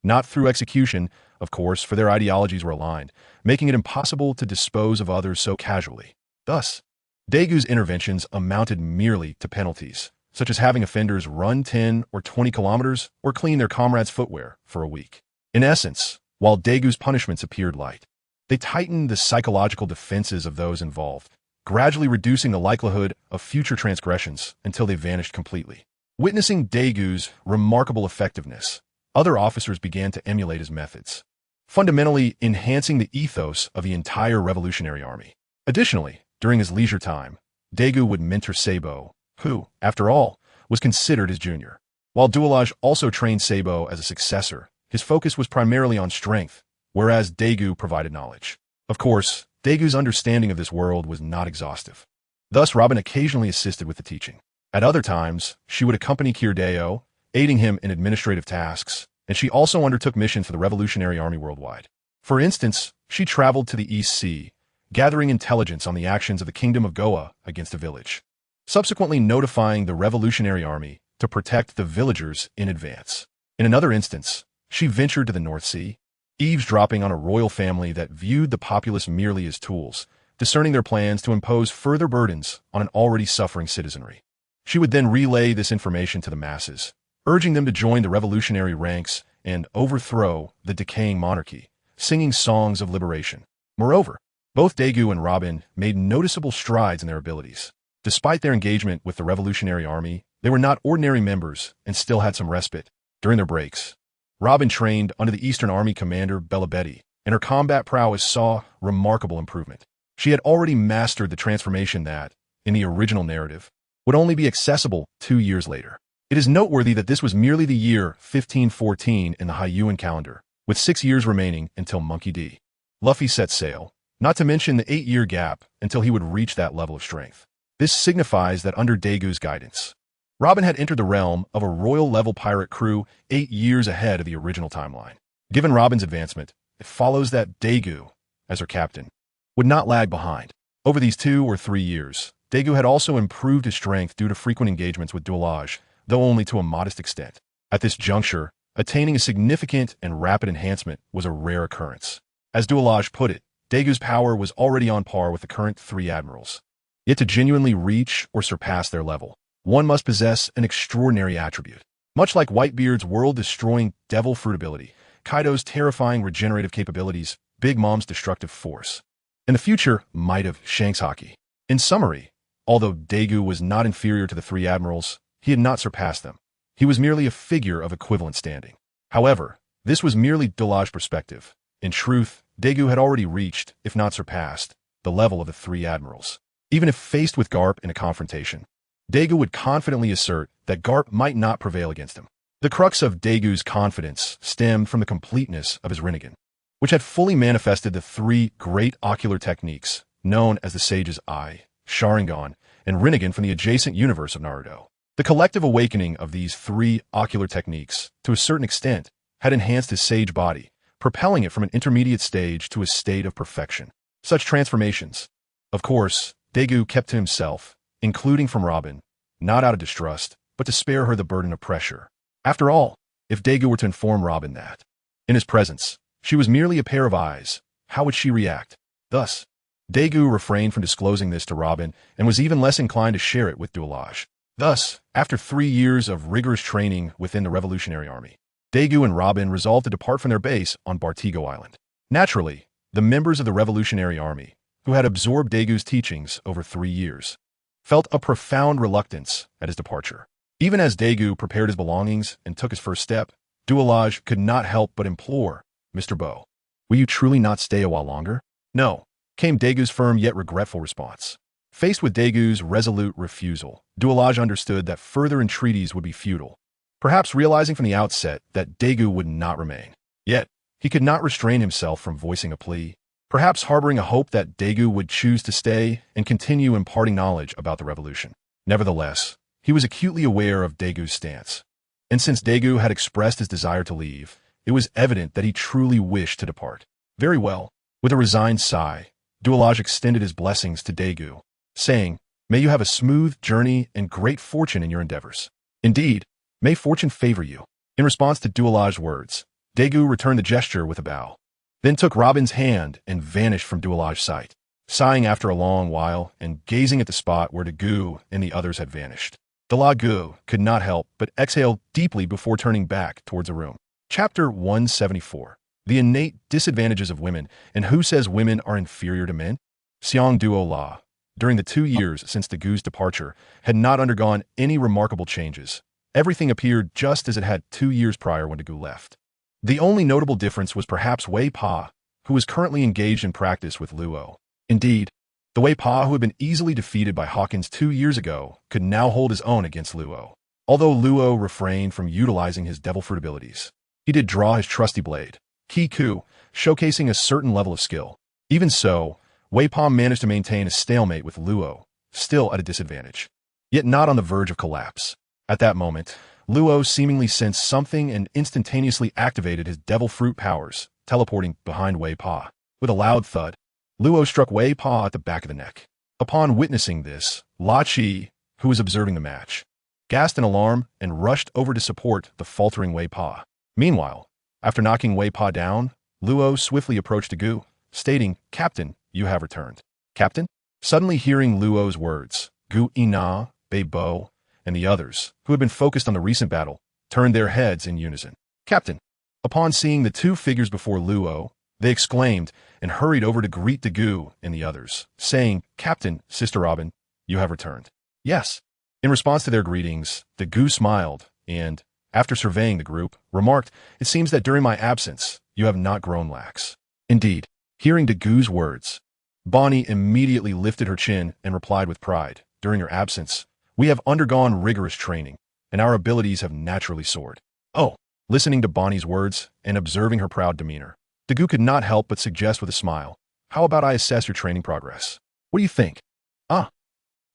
[SPEAKER 1] Not through execution, of course, for their ideologies were aligned, making it impossible to dispose of others so casually. Thus, Dagu's interventions amounted merely to penalties, such as having offenders run 10 or 20 kilometers or clean their comrades' footwear for a week. In essence, while Dagu's punishments appeared light, they tightened the psychological defenses of those involved, gradually reducing the likelihood of future transgressions until they vanished completely. Witnessing Dagu's remarkable effectiveness, other officers began to emulate his methods, fundamentally enhancing the ethos of the entire revolutionary army. Additionally, during his leisure time, Daegu would mentor Sabo, who, after all, was considered his junior. While Duolage also trained Sabo as a successor, his focus was primarily on strength, whereas Daegu provided knowledge. Of course, Daegu's understanding of this world was not exhaustive. Thus, Robin occasionally assisted with the teaching. At other times, she would accompany Kirdeo, aiding him in administrative tasks, and she also undertook missions for the Revolutionary Army worldwide. For instance, she traveled to the East Sea, gathering intelligence on the actions of the Kingdom of Goa against a village, subsequently notifying the Revolutionary Army to protect the villagers in advance. In another instance, she ventured to the North Sea, eavesdropping on a royal family that viewed the populace merely as tools, discerning their plans to impose further burdens on an already suffering citizenry. She would then relay this information to the masses, urging them to join the revolutionary ranks and overthrow the decaying monarchy, singing songs of liberation. Moreover, both Daegu and Robin made noticeable strides in their abilities. Despite their engagement with the Revolutionary Army, they were not ordinary members and still had some respite. During their breaks, Robin trained under the Eastern Army commander Belabedi, and her combat prowess saw remarkable improvement. She had already mastered the transformation that, in the original narrative, would only be accessible 2 years later. It is noteworthy that this was merely the year 1514 in the Haiyuan calendar, with 6 years remaining until Monkey D. Luffy set sail, not to mention the 8-year gap until he would reach that level of strength. This signifies that under Daegu's guidance, Robin had entered the realm of a royal-level pirate crew 8 years ahead of the original timeline. Given Robin's advancement, it follows that Daegu, as her captain, would not lag behind. Over these 2 or 3 years, Daegu had also improved his strength due to frequent engagements with Duolage, though only to a modest extent. At this juncture, attaining a significant and rapid enhancement was a rare occurrence. As Duolage put it, Daegu's power was already on par with the current 3 admirals. Yet to genuinely reach or surpass their level, one must possess an extraordinary attribute. Much like Whitebeard's world-destroying devil fruit ability, Kaido's terrifying regenerative capabilities, Big Mom's destructive force, and the future might of Shanks' haki. In summary, although Daegu was not inferior to the 3 admirals, he had not surpassed them. He was merely a figure of equivalent standing. However, this was merely Duolage's perspective. In truth, Daegu had already reached, if not surpassed, the level of the 3 admirals. Even if faced with Garp in a confrontation, Daegu would confidently assert that Garp might not prevail against him. The crux of Daegu's confidence stemmed from the completeness of his Rinnegan, which had fully manifested the 3 great ocular techniques known as the Sage's Eye, Sharingan, and Rinnegan from the adjacent universe of Naruto. The collective awakening of these 3 ocular techniques, to a certain extent, had enhanced his Sage body, propelling it from an intermediate stage to a state of perfection. Such transformations, of course, Daegu kept to himself, including from Robin, not out of distrust, but to spare her the burden of pressure. After all, if Daegu were to inform Robin that, in his presence, she was merely a pair of eyes, how would she react? Thus, Daegu refrained from disclosing this to Robin and was even less inclined to share it with Duolage. Thus, after 3 years of rigorous training within the Revolutionary Army, Daegu and Robin resolved to depart from their base on Bartigo Island. Naturally, the members of the Revolutionary Army, who had absorbed Daegu's teachings over 3 years, felt a profound reluctance at his departure. Even as Daegu prepared his belongings and took his first step, Duolage could not help but implore, "Mr. Bo, will you truly not stay a while longer?" "No," came Daegu's firm yet regretful response. Faced with Daegu's resolute refusal, Duolage understood that further entreaties would be futile, perhaps realizing from the outset that Daegu would not remain. Yet, he could not restrain himself from voicing a plea, perhaps harboring a hope that Daegu would choose to stay and continue imparting knowledge about the revolution. Nevertheless, he was acutely aware of Daegu's stance, and since Daegu had expressed his desire to leave, it was evident that he truly wished to depart. Very well. With a resigned sigh, Duolage extended his blessings to Daegu, saying, "May you have a smooth journey and great fortune in your endeavors. Indeed, may fortune favor you." In response to Duolage's words, Daegu returned the gesture with a bow, then took Robin's hand and vanished from Duolage's sight, sighing after a long while and gazing at the spot where Daegu and the others had vanished. Daegu could not help but exhale deeply before turning back towards the room. Chapter 174. The Innate Disadvantages of Women, and Who Says Women Are Inferior to Men? Seong Duo La, during the 2 years since Daegu's departure, had not undergone any remarkable changes. Everything appeared just as it had 2 years prior when Daegu left. The only notable difference was perhaps Wei Pa, who was currently engaged in practice with Luo. Indeed, The Wei Pa, who had been easily defeated by Hawkins 2 years ago, could now hold his own against Luo. Although Luo refrained from utilizing his devil fruit abilities, he did draw his trusty blade, Ki Ku, showcasing a certain level of skill. Even so, Wei Pa managed to maintain a stalemate with Luo, still at a disadvantage, yet not on the verge of collapse. At that moment, Luo seemingly sensed something and instantaneously activated his devil fruit powers, teleporting behind Wei Pa. With a loud thud, Luo struck Wei Pa at the back of the neck. Upon witnessing this, La Qi, who was observing the match, gasped in alarm and rushed over to support the faltering Wei Pa. Meanwhile, after knocking Wei Pa down, Luo swiftly approached Gu, stating, "Captain, you have returned." "Captain?" Suddenly hearing Luo's words, Gu Ina, Bei Bo, and the others, who had been focused on the recent battle, turned their heads in unison. "Captain!" Upon seeing the two figures before Luo, they exclaimed and hurried over to greet Gu and the others, saying, "Captain, Sister Robin, you have returned." "Yes." In response to their greetings, Gu smiled and, after surveying the group, remarked, "It seems that during my absence, you have not grown lax." Indeed, hearing Gu's words, Bonnie immediately lifted her chin and replied with pride, "During your absence, we have undergone rigorous training, and our abilities have naturally soared." "Oh." Listening to Bonnie's words and observing her proud demeanor, Gu could not help but suggest with a smile, "How about I assess your training progress? What do you think?" "Ah."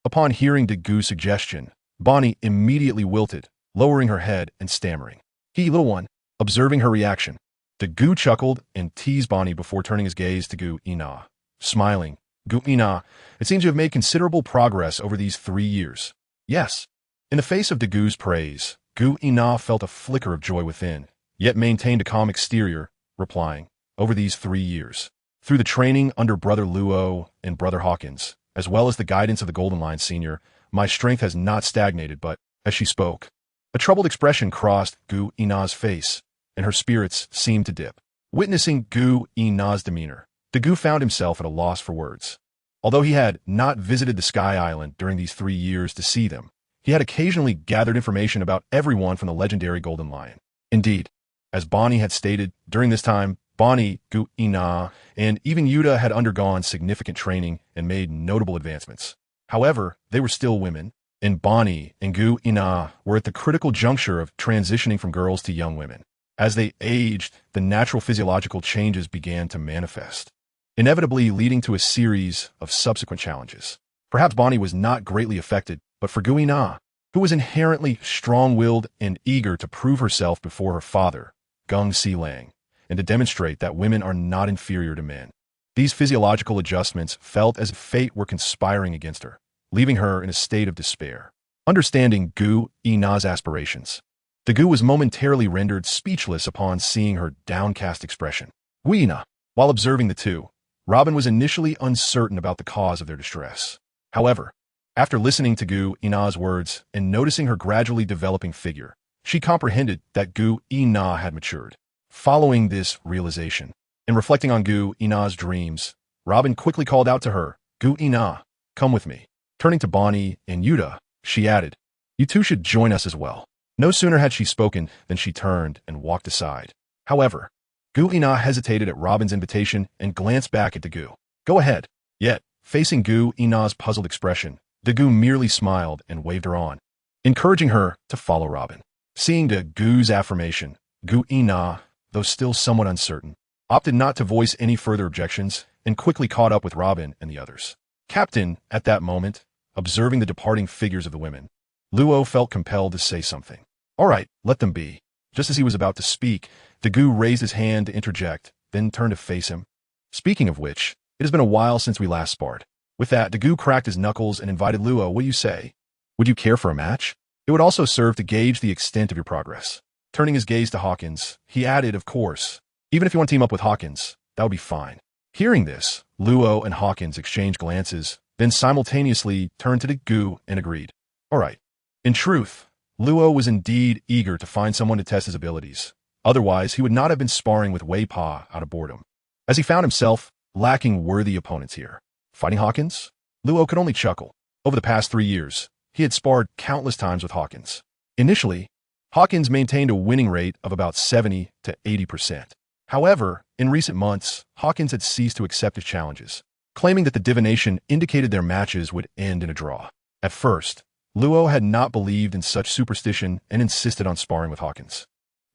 [SPEAKER 1] Upon hearing Gu's suggestion, Bonnie immediately wilted, lowering her head and stammering, "He, little one." Observing her reaction, Gu chuckled and teased Bonnie before turning his gaze to Gu Ina. Smiling, "Gu Ina, it seems you have made considerable progress over these 3 years." "Yes." In the face of Gu's praise, Gu Ina felt a flicker of joy within, yet maintained a calm exterior, replying, "Over these 3 years, through the training under Brother Luo and Brother Hawkins, as well as the guidance of the Golden Line Senior, my strength has not stagnated but," as she spoke, a troubled expression crossed Gu Ina's face, and her spirits seemed to dip. Witnessing Gu Ina's demeanor, Gu found himself at a loss for words. Although he had not visited the Sky Island during these 3 years to see them, he had occasionally gathered information about everyone from the legendary Golden Lion. Indeed, as Bonnie had stated, during this time, Bonnie, Gu Ina, and even Yuta had undergone significant training and made notable advancements. However, they were still women, and Bonnie and Gu Ina were at the critical juncture of transitioning from girls to young women. As they aged, the natural physiological changes began to manifest, inevitably leading to a series of subsequent challenges. Perhaps Bonnie was not greatly affected, but for Gu Ina, who was inherently strong-willed and eager to prove herself before her father, Gung Si-Lang, and to demonstrate that women are not inferior to men, these physiological adjustments felt as if fate were conspiring against her, leaving her in a state of despair. Understanding Gu Ina's aspirations, Gu was momentarily rendered speechless upon seeing her downcast expression. Gu Ina. While observing the two, Robin was initially uncertain about the cause of their distress. However, after listening to Gu Ina's words and noticing her gradually developing figure, she comprehended that Gu Ina had matured. Following this realization, and reflecting on Gu Ina's dreams, Robin quickly called out to her, "Gu Ina, come with me." Turning to Bonnie and Yuta, she added, "You two should join us as well." No sooner had she spoken than she turned and walked aside. However, Gu Ina hesitated at Robin's invitation and glanced back at Gu. "Go ahead." Yet, facing Gu Ina's puzzled expression, Gu merely smiled and waved her on, encouraging her to follow Robin. Seeing Gu's affirmation, Gu Ina, though still somewhat uncertain, opted not to voice any further objections and quickly caught up with Robin and the others. Captain, at that moment, observing the departing figures of the women, Luo felt compelled to say something. "All right, let them be." Just as he was about to speak, Gu raised his hand to interject, then turned to face him. "Speaking of which, it has been a while since we last sparred." With that, Gu cracked his knuckles and invited Luo, "What do you say? Would you care for a match? It would also serve to gauge the extent of your progress." Turning his gaze to Hawkins, he added, "Of course, even if you want to team up with Hawkins, that would be fine." Hearing this, Luo and Hawkins exchanged glances, then simultaneously turned to Gu and agreed. All right. In truth, Luo was indeed eager to find someone to test his abilities. Otherwise, he would not have been sparring with Wei Pa out of boredom, as he found himself lacking worthy opponents here. Fighting Hawkins? Luo could only chuckle. Over the past 3 years, he had sparred countless times with Hawkins. Initially, Hawkins maintained a winning rate of about 70 to 80%. However, in recent months, Hawkins had ceased to accept his challenges, claiming that the divination indicated their matches would end in a draw. At first, Luo had not believed in such superstition and insisted on sparring with Hawkins.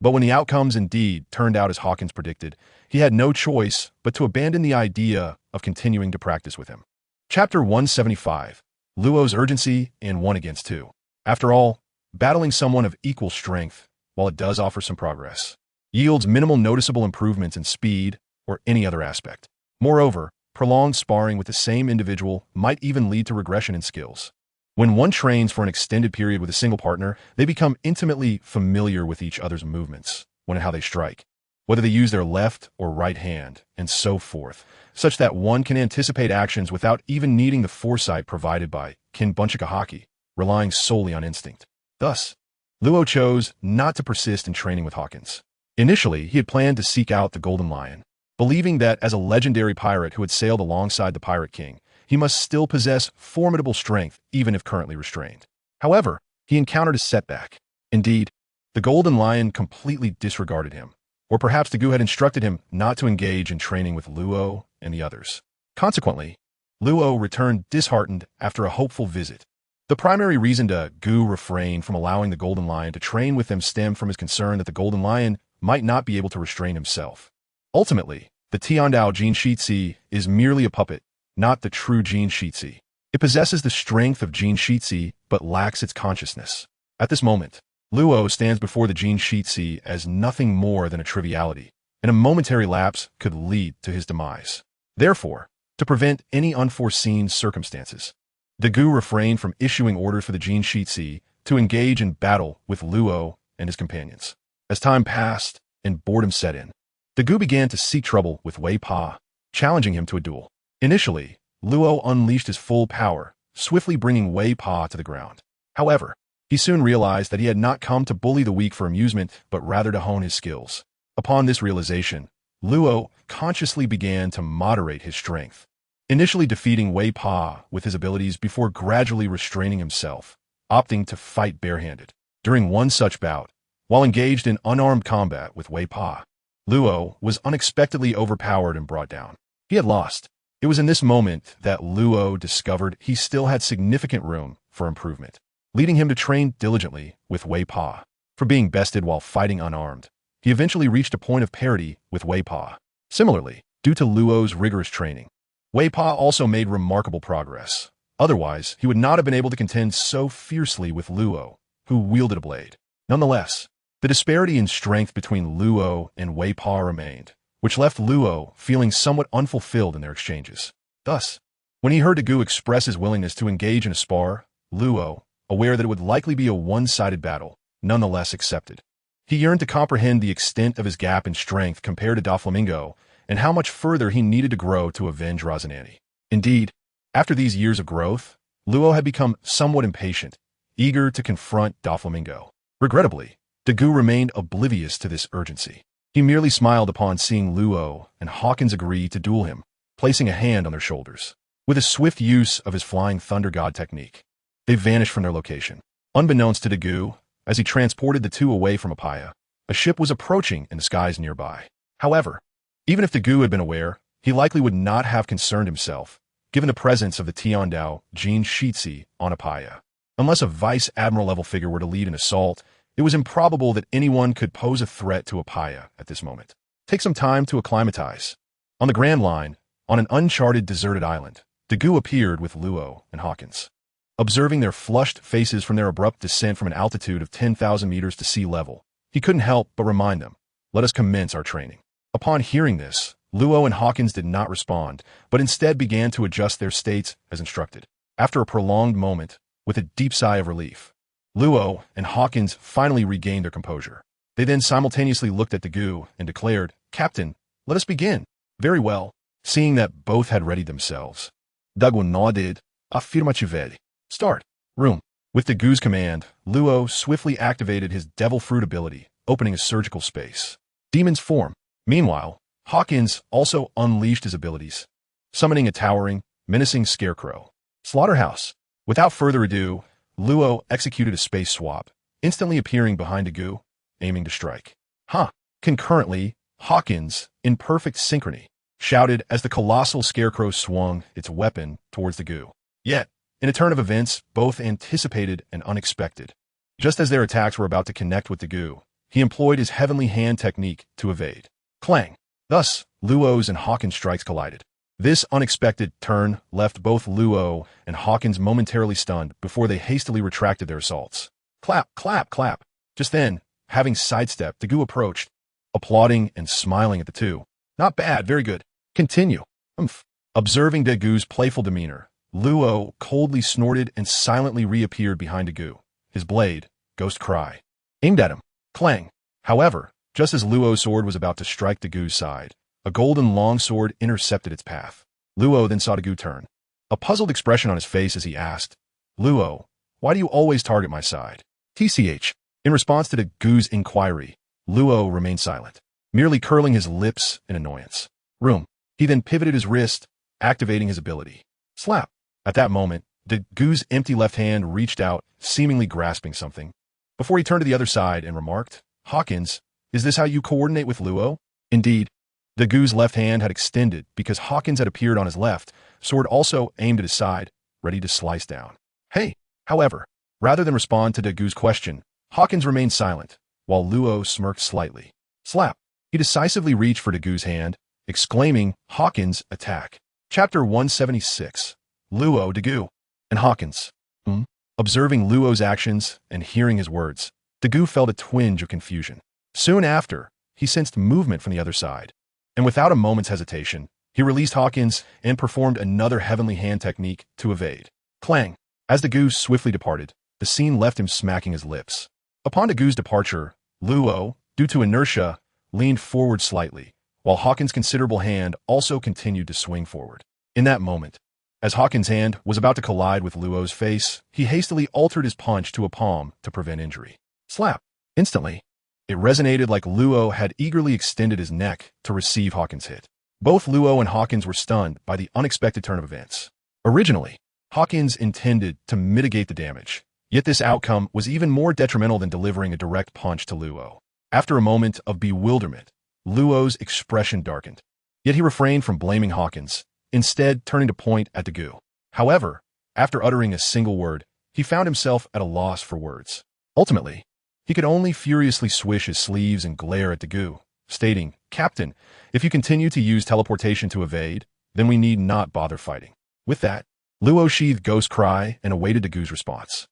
[SPEAKER 1] But when the outcomes indeed turned out as Hawkins predicted, he had no choice but to abandon the idea of continuing to practice with him. Chapter 175, Luo's Urgency in 1 against 2. After all, battling someone of equal strength, while it does offer some progress, yields minimal noticeable improvements in speed or any other aspect. Moreover, prolonged sparring with the same individual might even lead to regression in skills. When one trains for an extended period with a single partner, they become intimately familiar with each other's movements, when and how they strike, whether they use their left or right hand, and so forth, such that one can anticipate actions without even needing the foresight provided by Kinbunchika hockey, relying solely on instinct. Thus, Luo chose not to persist in training with Hawkins. Initially, he had planned to seek out the Golden Lion, believing that as a legendary pirate who had sailed alongside the Pirate King, he must still possess formidable strength even if currently restrained. However, he encountered a setback. Indeed, the Golden Lion completely disregarded him, or perhaps the Gu had instructed him not to engage in training with Luo and the others. Consequently, Luo returned disheartened after a hopeful visit. The primary reason the Gu refrained from allowing the Golden Lion to train with them stemmed from his concern that the Golden Lion might not be able to restrain himself. Ultimately, the Tiandao Jin Shitsi is merely a puppet, not the true Jin Shitsi. It possesses the strength of Jin Shitsi, but lacks its consciousness. At this moment, Luo stands before the Jin Shitsi as nothing more than a triviality, and a momentary lapse could lead to his demise. Therefore, to prevent any unforeseen circumstances, the Gu refrained from issuing orders for the Jin Shitsi to engage in battle with Luo and his companions. As time passed and boredom set in, the Gu began to seek trouble with Wei Pa, challenging him to a duel. Initially, Luo unleashed his full power, swiftly bringing Wei Pa to the ground. However, he soon realized that he had not come to bully the weak for amusement, but rather to hone his skills. Upon this realization, Luo consciously began to moderate his strength, initially defeating Wei Pa with his abilities before gradually restraining himself, opting to fight barehanded. During one such bout, while engaged in unarmed combat with Wei Pa, Luo was unexpectedly overpowered and brought down. He had lost. It was in this moment that Luo discovered he still had significant room for improvement, leading him to train diligently with Wei Pa. For being bested while fighting unarmed, he eventually reached a point of parity with Wei Pa. Similarly, due to Luo's rigorous training, Wei Pa also made remarkable progress. Otherwise, he would not have been able to contend so fiercely with Luo, who wielded a blade. Nonetheless, the disparity in strength between Luo and Wei Pa remained, which left Luo feeling somewhat unfulfilled in their exchanges. Thus, when he heard the Gu express his willingness to engage in a spar, Luo, aware that it would likely be a one-sided battle, nonetheless accepted. He yearned to comprehend the extent of his gap in strength compared to Doflamingo, and how much further he needed to grow to avenge Rosanani. Indeed, after these years of growth, Luo had become somewhat impatient, eager to confront Doflamingo. Regrettably, the Gu remained oblivious to this urgency. He merely smiled upon seeing Luo and Hawkins agree to duel him, placing a hand on their shoulders. With a swift use of his Flying Thunder God technique, they vanished from their location. Unbeknownst to the Gu, as he transported the two away from Apaya, a ship was approaching in the skies nearby. However, even if the Gu had been aware, he likely would not have concerned himself, given the presence of the Tiandao Jin Shitsi on Apaya. Unless a vice admiral level figure were to lead an assault, it was improbable that anyone could pose a threat to Apaya at this moment. Take some time to acclimatize. On the Grand Line, on an uncharted deserted island, the Gu appeared with Luo and Hawkins. Observing their flushed faces from their abrupt descent from an altitude of 10,000 meters to sea level, he couldn't help but remind them, "Let us commence our training." Upon hearing this, Luo and Hawkins did not respond, but instead began to adjust their states as instructed. After a prolonged moment, with a deep sigh of relief, Luo and Hawkins finally regained their composure. They then simultaneously looked at the Gu and declared, "Captain, let us begin." "Very well." Seeing that both had readied themselves, Dagon nodded, "Affirmative. Start." Room. With the Gu's command, Luo swiftly activated his Devil Fruit ability, opening a surgical space. Demon's form. Meanwhile, Hawkins also unleashed his abilities, summoning a towering, menacing scarecrow. Slaughterhouse. Without further ado, Luo executed a space swap, instantly appearing behind the Gu, aiming to strike. Concurrently, Hawkins, in perfect synchrony, shouted as the colossal scarecrow swung its weapon towards the goo. Yet, in a turn of events, both anticipated and unexpected. Just as their attacks were about to connect with the goo, he employed his heavenly hand technique to evade. Clang! Thus, Luo's and Hawkins' strikes collided. This unexpected turn left both Luo and Hawkins momentarily stunned before they hastily retracted their assaults. Clap, clap, clap. Just then, having sidestepped, the goo approached, applauding and smiling at the two. Not bad, very good. Continue. Observing Dagu's playful demeanor, Luo coldly snorted and silently reappeared behind Dagu, his blade, Ghost Cry, aimed at him. Clang. However, just as Luo's sword was about to strike Dagu's side, a golden longsword intercepted its path. Luo then saw Dagu turn, a puzzled expression on his face as he asked, Luo, why do you always target my side? TCH. In response to Dagu's inquiry, Luo remained silent, merely curling his lips in annoyance. He then pivoted his wrist, activating his ability. Slap. At that moment, Dagu's empty left hand reached out, seemingly grasping something, before he turned to the other side and remarked, Hawkins, is this how you coordinate with Luo? Indeed. Dagu's left hand had extended because Hawkins had appeared on his left, sword also aimed at his side, ready to slice down. Hey! However, rather than respond to Dagu's question, Hawkins remained silent, while Luo smirked slightly. Slap! He decisively reached for Dagu's hand, exclaiming, Hawkins, attack. Chapter 176. Luo, Dagu, and Hawkins. Observing Luo's actions and hearing his words, Dagu felt a twinge of confusion. Soon after, he sensed movement from the other side, and without a moment's hesitation, he released Hawkins and performed another heavenly hand technique to evade. Clang! As Dagu swiftly departed, the scene left him smacking his lips. Upon Dagu's departure, Luo, due to inertia, leaned forward slightly, while Hawkins' considerable hand also continued to swing forward. In that moment, as Hawkins' hand was about to collide with Luo's face, he hastily altered his punch to a palm to prevent injury. Slap! Instantly, it resonated like Luo had eagerly extended his neck to receive Hawkins' hit. Both Luo and Hawkins were stunned by the unexpected turn of events. Originally, Hawkins intended to mitigate the damage, yet this outcome was even more detrimental than delivering a direct punch to Luo. After a moment of bewilderment, Luo's expression darkened, yet he refrained from blaming Hawkins, instead turning to point at Dagu. However, after uttering a single word, he found himself at a loss for words. Ultimately, he could only furiously swish his sleeves and glare at Dagu, stating, Captain, if you continue to use teleportation to evade, then we need not bother fighting. With that, Luo sheathed Ghost Cry and awaited Dagu's response.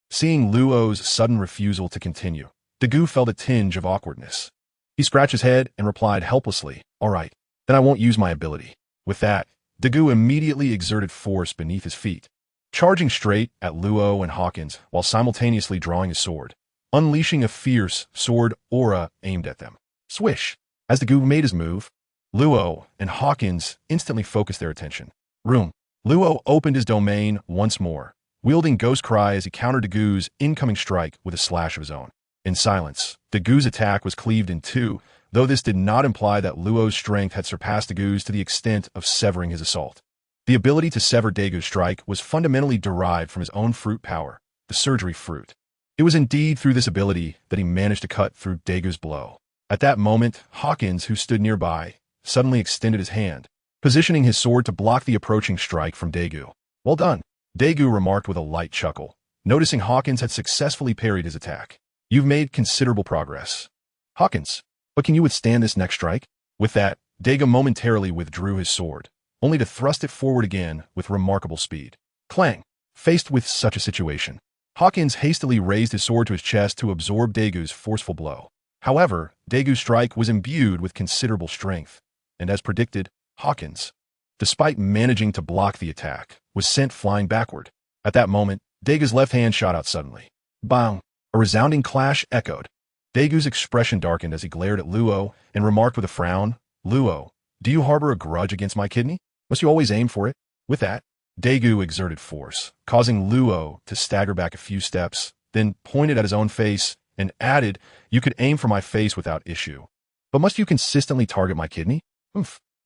[SPEAKER 1] Seeing Luo's sudden refusal to continue, Dagu felt a tinge of awkwardness. He scratched his head and replied helplessly, All right, then I won't use my ability. With that, Dagu immediately exerted force beneath his feet, charging straight at Luo and Hawkins while simultaneously drawing his sword, unleashing a fierce sword aura aimed at them. Swish! As Dagu made his move, Luo and Hawkins instantly focused their attention. Luo opened his domain once more, wielding Ghost Cry as he countered Dagu's incoming strike with a slash of his own. In silence, Dagu's attack was cleaved in two, though this did not imply that Luo's strength had surpassed Dagu's to the extent of severing his assault. The ability to sever Dagu's strike was fundamentally derived from his own fruit power, the surgery fruit. It was indeed through this ability that he managed to cut through Dagu's blow. At that moment, Hawkins, who stood nearby, suddenly extended his hand, positioning his sword to block the approaching strike from Dagu. Well done, Dagu remarked with a light chuckle, noticing Hawkins had successfully parried his attack. You've made considerable progress. Hawkins, but can you withstand this next strike? With that, Dagu momentarily withdrew his sword, only to thrust it forward again with remarkable speed. Clang! Faced with such a situation, Hawkins hastily raised his sword to his chest to absorb Dagu's forceful blow. However, Dagu's strike was imbued with considerable strength, and as predicted, Hawkins, despite managing to block the attack, was sent flying backward. At that moment, Dagu's left hand shot out suddenly. Bang! A resounding clash echoed. Dagu's expression darkened as he glared at Luo and remarked with a frown, Luo, do you harbor a grudge against my kidney? Must you always aim for it? With that, Dagu exerted force, causing Luo to stagger back a few steps, then pointed at his own face and added, You could aim for my face without issue. But must you consistently target my kidney?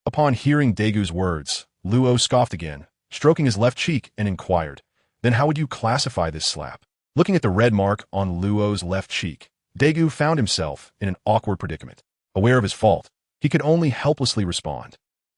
[SPEAKER 1] Upon hearing Dagu's words, Luo scoffed again, stroking his left cheek and inquired, Then how would you classify this slap? Looking at the red mark on Luo's left cheek, Dagu found himself in an awkward predicament. Aware of his fault, he could only helplessly respond.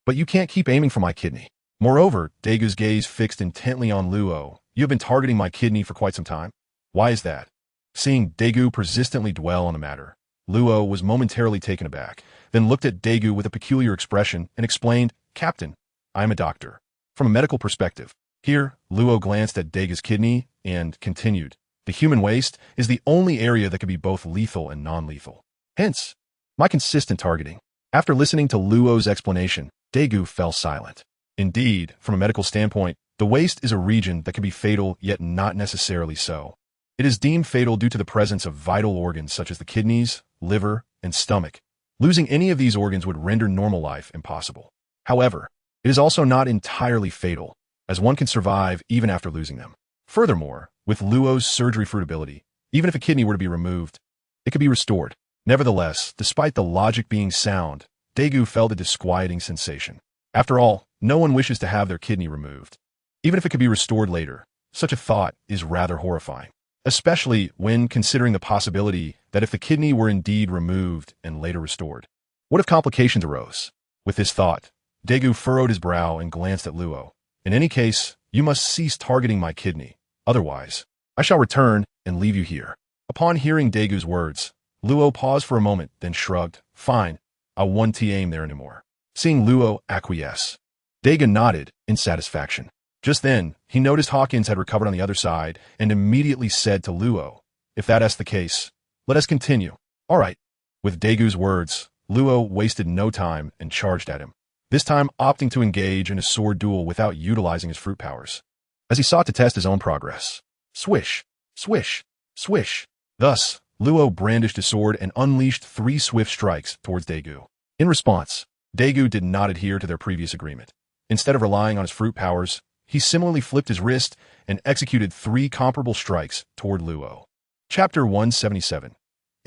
[SPEAKER 1] But you can't keep aiming for my kidney. Moreover, Dagu's gaze fixed intently on Luo. You have been targeting my kidney for quite some time. Why is that? Seeing Dagu persistently dwell on the matter, Luo was momentarily taken aback, then looked at Dagu with a peculiar expression and explained, Captain, I am a doctor. From a medical perspective. Here, Luo glanced at Dagu's kidney and continued, the human waste is the only area that can be both lethal and non-lethal. Hence, my consistent targeting. After listening to Luo's explanation, Dagu fell silent. Indeed, from a medical standpoint, the waist is a region that can be fatal yet not necessarily so. It is deemed fatal due to the presence of vital organs such as the kidneys, liver, and stomach. Losing any of these organs would render normal life impossible. However, it is also not entirely fatal, as one can survive even after losing them. Furthermore, with Luo's surgery fruitability, even if a kidney were to be removed, it could be restored. Nevertheless, despite the logic being sound, Dagu felt a disquieting sensation. After all, no one wishes to have their kidney removed. Even if it could be restored later, such a thought is rather horrifying, especially when considering the possibility that if the kidney were indeed removed and later restored, what if complications arose? With this thought, Dagu furrowed his brow and glanced at Luo. In any case, you must cease targeting my kidney. Otherwise, I shall return and leave you here. Upon hearing Dagu's words, Luo paused for a moment, then shrugged. Fine, I won't aim there anymore. Seeing Luo acquiesce, Dagu nodded in satisfaction. Just then, he noticed Hawkins had recovered on the other side and immediately said to Luo, if that's the case, let us continue. All right. With Dagu's words, Luo wasted no time and charged at him, this time opting to engage in a sword duel without utilizing his fruit powers, as he sought to test his own progress. Swish, swish, swish. Thus, Luo brandished his sword and unleashed 3 swift strikes towards Dagu. In response, Dagu did not adhere to their previous agreement. Instead of relying on his fruit powers, he similarly flipped his wrist and executed 3 comparable strikes toward Luo. Chapter 177.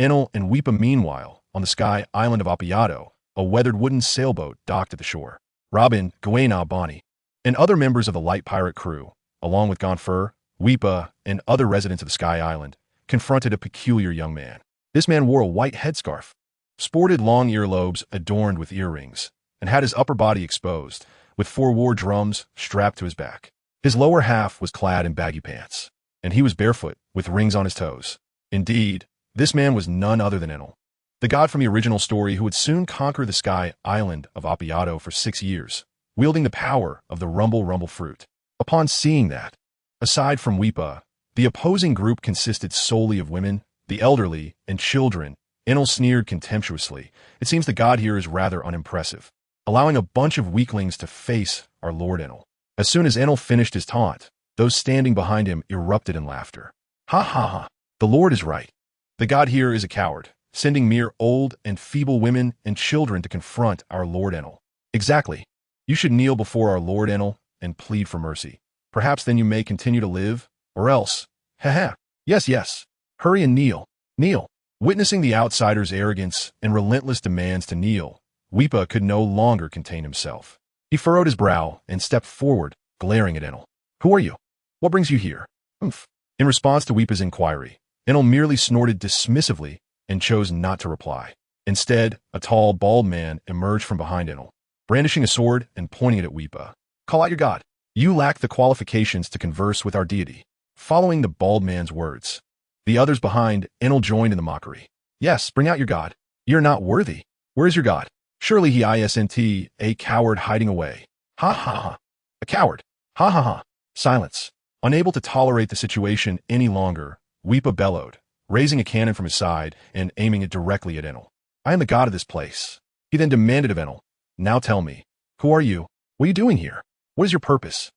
[SPEAKER 1] Enel and Weepa meanwhile, on the sky island of Appiato, a weathered wooden sailboat docked at the shore. Robin, Gwaina, Bonnie, and other members of the light pirate crew, along with Gonfur, Weepa, and other residents of the sky island, confronted a peculiar young man. This man wore a white headscarf, sported long earlobes adorned with earrings, and had his upper body exposed, with 4 war drums strapped to his back. His lower half was clad in baggy pants, and he was barefoot, with rings on his toes. Indeed, this man was none other than Enel, the god from the original story who would soon conquer the sky island of Appiato for 6 years, wielding the power of the Rumble fruit. Upon seeing that, aside from Weepa, the opposing group consisted solely of women, the elderly, and children. Enel sneered contemptuously. It seems the god here is rather unimpressive, allowing a bunch of weaklings to face our Lord Enel. As soon as Enel finished his taunt, those standing behind him erupted in laughter. Ha ha ha, the Lord is right. The god here is a coward, sending mere old and feeble women and children to confront our Lord Enel. Exactly. You should kneel before our Lord Enel and plead for mercy. Perhaps then you may continue to live, or else. Haha. Yes. Hurry and kneel. Kneel. Witnessing the outsider's arrogance and relentless demands to kneel, Weepa could no longer contain himself. He furrowed his brow and stepped forward, glaring at Enel. Who are you? What brings you here? Humph. In response to Weepa's inquiry, Enel merely snorted dismissively and chose not to reply. Instead, a tall, bald man emerged from behind Enel, brandishing a sword and pointing it at Weepa. Call out your god. You lack the qualifications to converse with our deity. Following the bald man's words, the others behind Enel joined in the mockery. Yes, bring out your god. You're not worthy. Where is your god? Surely he isn't a coward hiding away. Ha ha ha. A coward. Ha ha ha. Silence. Unable to tolerate the situation any longer, Weepa bellowed, raising a cannon from his side and aiming it directly at Enel. I am the god of this place. He then demanded of Enel, now tell me, who are you? What are you doing here? What is your purpose?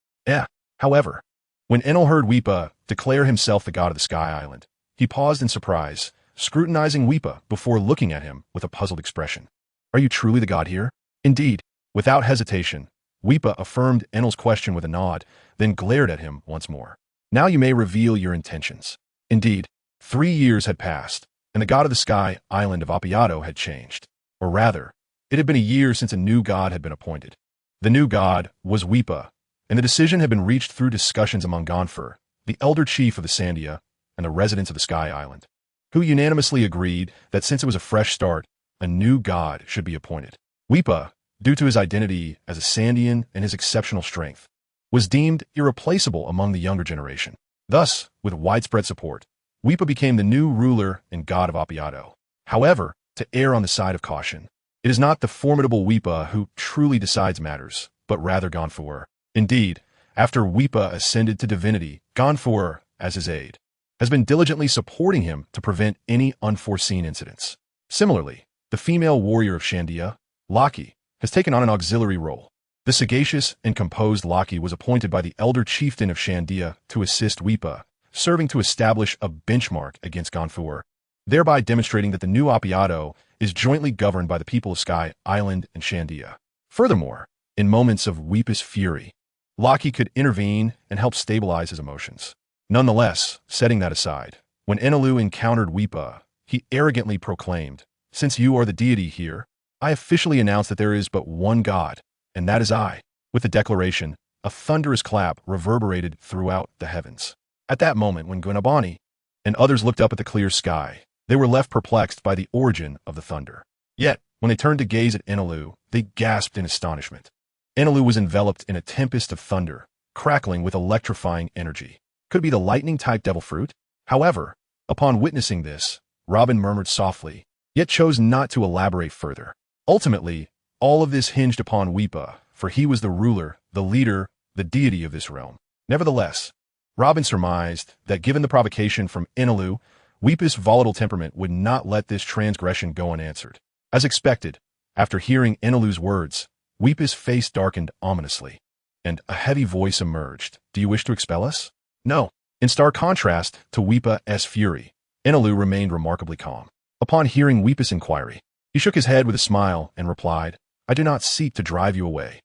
[SPEAKER 1] However, when Enel heard Weepa declare himself the god of the sky island, he paused in surprise, scrutinizing Weepa before looking at him with a puzzled expression. Are you truly the god here? Indeed. Without hesitation, Weepa affirmed Enel's question with a nod, then glared at him once more. Now you may reveal your intentions. Indeed, 3 years had passed, and the god of the sky island of Appiato had changed. Or rather, it had been a year since a new god had been appointed. The new god was Weepa, and the decision had been reached through discussions among Gonfur, the elder chief of the Sandia, and the residents of the sky island, who unanimously agreed that since it was a fresh start, a new god should be appointed. Weepa, due to his identity as a Sandian and his exceptional strength, was deemed irreplaceable among the younger generation. Thus, with widespread support, Weepa became the new ruler and god of Apiato. However, to err on the side of caution, it is not the formidable Weepa who truly decides matters, but rather Ganfuer. Indeed, after Weepa ascended to divinity, Ganfuer, as his aide, has been diligently supporting him to prevent any unforeseen incidents. Similarly, the female warrior of Shandia, Laki, has taken on an auxiliary role. The sagacious and composed Laki was appointed by the elder chieftain of Shandia to assist Weepa, serving to establish a benchmark against Ganfuer, thereby demonstrating that the new Apiato is jointly governed by the people of Sky Island and Shandia. Furthermore, in moments of Weepa's fury, Laki could intervene and help stabilize his emotions. Nonetheless, setting that aside, when Enelu encountered Weepa, he arrogantly proclaimed, "Since you are the deity here, I officially announce that there is but one god, and that is I." With the declaration, a thunderous clap reverberated throughout the heavens. At that moment, when Guinabani and others looked up at the clear sky, they were left perplexed by the origin of the thunder. Yet, when they turned to gaze at Enelu, they gasped in astonishment. Enelu was enveloped in a tempest of thunder, crackling with electrifying energy. Could it be the lightning-type devil fruit? However, upon witnessing this, Robin murmured softly, yet chose not to elaborate further. Ultimately, all of this hinged upon Weepa, for he was the ruler, the leader, the deity of this realm. Nevertheless, Robin surmised that given the provocation from Enelu, Weepa's volatile temperament would not let this transgression go unanswered. As expected, after hearing Enelu's words, Weepa's face darkened ominously, and a heavy voice emerged. "Do you wish to expel us?" "No." In stark contrast to Weepa's fury, Enelu remained remarkably calm. Upon hearing Weepa's inquiry, he shook his head with a smile and replied, "I do not seek to drive you away.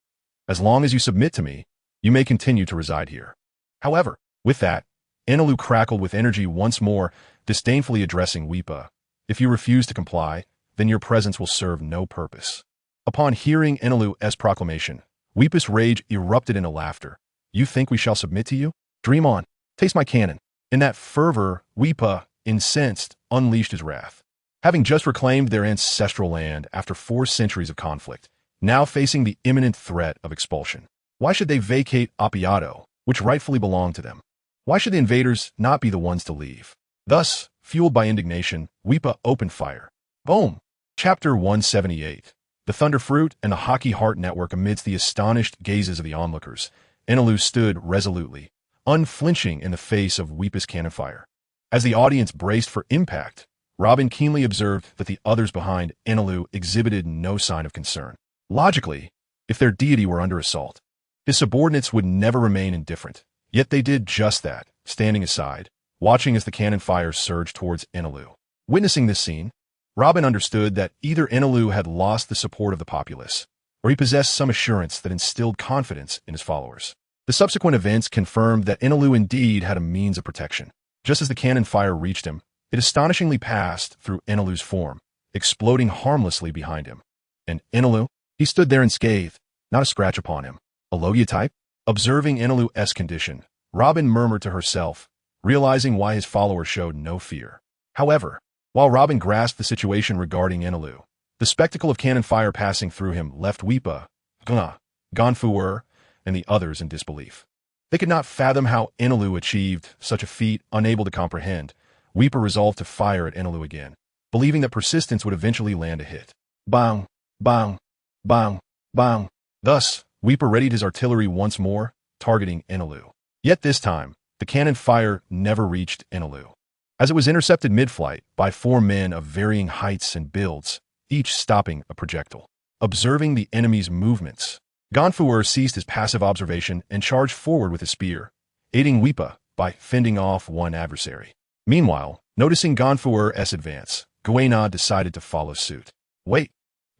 [SPEAKER 1] As long as you submit to me, you may continue to reside here." However, with that, Enelu crackled with energy once more, disdainfully addressing Weepa. "If you refuse to comply, then your presence will serve no purpose." Upon hearing Enelu's proclamation, Weepa's rage erupted into laughter. "You think we shall submit to you? Dream on. Taste my cannon." In that fervor, Weepa, incensed, unleashed his wrath. Having just reclaimed their ancestral land after 4 centuries of conflict, now facing the imminent threat of expulsion, why should they vacate Apiato, which rightfully belonged to them? Why should the invaders not be the ones to leave? Thus, fueled by indignation, Weepa opened fire. Boom! Chapter 178. The Thunder Fruit and the Hockey Heart Network. Amidst the astonished gazes of the onlookers, Enelu stood resolutely, unflinching in the face of Weepa's cannon fire. As the audience braced for impact, Robin keenly observed that the others behind Enelu exhibited no sign of concern. Logically, if their deity were under assault, his subordinates would never remain indifferent. Yet they did just that, standing aside, watching as the cannon fire surged towards Enelu. Witnessing this scene, Robin understood that either Enelu had lost the support of the populace, or he possessed some assurance that instilled confidence in his followers. The subsequent events confirmed that Enelu indeed had a means of protection. Just as the cannon fire reached him, it astonishingly passed through Enelu's form, exploding harmlessly behind him. And Enelu, he stood there unscathed, not a scratch upon him. A Logia type? Observing Enelu's condition, Robin murmured to herself, realizing why his followers showed no fear. However, while Robin grasped the situation regarding Enelu, the spectacle of cannon fire passing through him left Weepa, Ganfuer, and the others in disbelief. They could not fathom how Enelu achieved such a feat. Unable to comprehend, Weepa resolved to fire at Enelu again, believing that persistence would eventually land a hit. Bang, bang, bang, bang. Thus, Weepa readied his artillery once more, targeting Enelu. Yet this time, the cannon fire never reached Enelu, as it was intercepted mid-flight by 4 men of varying heights and builds, each stopping a projectile. Observing the enemy's movements, Ganfuer ceased his passive observation and charged forward with his spear, aiding Weepa by fending off one adversary. Meanwhile, noticing Ganfuer's advance, Guena decided to follow suit. Wait!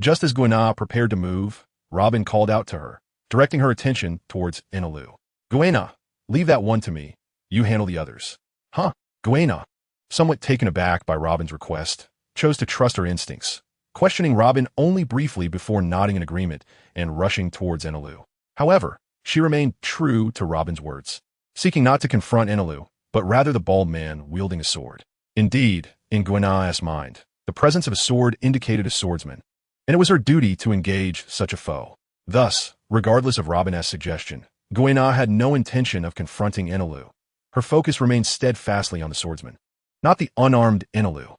[SPEAKER 1] Just as Guena prepared to move, Robin called out to her, directing her attention towards Enelu. "Guena, leave that one to me. You handle the others." "Huh?" Guena, somewhat taken aback by Robin's request, chose to trust her instincts, questioning Robin only briefly before nodding in agreement and rushing towards Enelu. However, she remained true to Robin's words, seeking not to confront Enelu, but rather the bald man wielding a sword. Indeed, in Guena's mind, the presence of a sword indicated a swordsman, and it was her duty to engage such a foe. Thus, regardless of Robin's suggestion, Goina had no intention of confronting Enelu. Her focus remained steadfastly on the swordsman, not the unarmed Enelu.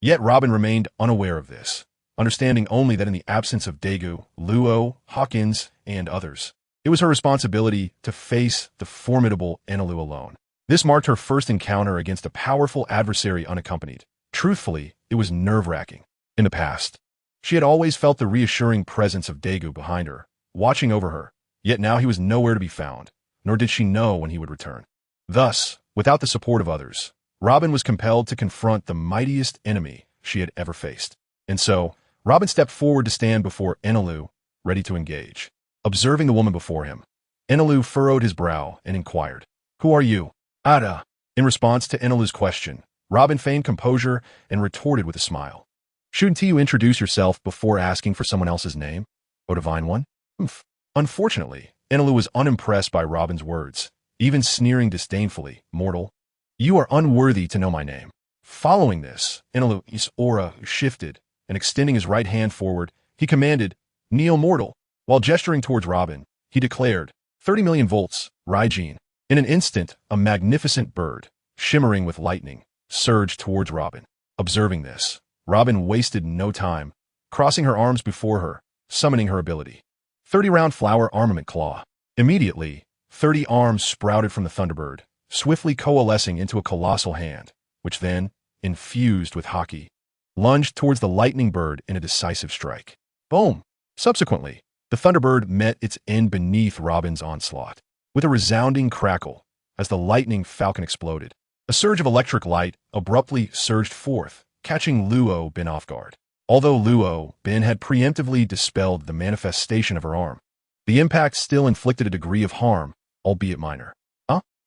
[SPEAKER 1] Yet Robin remained unaware of this, understanding only that in the absence of Daegu, Luo, Hawkins, and others, it was her responsibility to face the formidable Enelu alone. This marked her first encounter against a powerful adversary unaccompanied. Truthfully, it was nerve-wracking. In the past, she had always felt the reassuring presence of Daegu behind her, watching over her, yet now he was nowhere to be found, nor did she know when he would return. Thus, without the support of others, Robin was compelled to confront the mightiest enemy she had ever faced. And so, Robin stepped forward to stand before Enelu, ready to engage. Observing the woman before him, Enelu furrowed his brow and inquired, "Who are you?" "Ada." In response to Enelu's question, Robin feigned composure and retorted with a smile. "Shouldn't you introduce yourself before asking for someone else's name, O Divine One?" Unfortunately, Enelu was unimpressed by Robin's words, even sneering disdainfully, "Mortal, you are unworthy to know my name." Following this, Enelu's aura shifted, and extending his right hand forward, he commanded, "Neo Mortal." While gesturing towards Robin, he declared, 30 million volts, Raijin. In an instant, a magnificent bird, shimmering with lightning, surged towards Robin. Observing this, Robin wasted no time, crossing her arms before her, summoning her ability. 30-round flower armament claw. Immediately, 30 arms sprouted from the Thunderbird, swiftly coalescing into a colossal hand, which then, infused with haki, lunged towards the lightning bird in a decisive strike. Boom! Subsequently, the Thunderbird met its end beneath Robin's onslaught, with a resounding crackle as the lightning falcon exploded. A surge of electric light abruptly surged forth, catching Luo Bin off guard. Although Luo Bin had preemptively dispelled the manifestation of her arm, the impact still inflicted a degree of harm, albeit minor.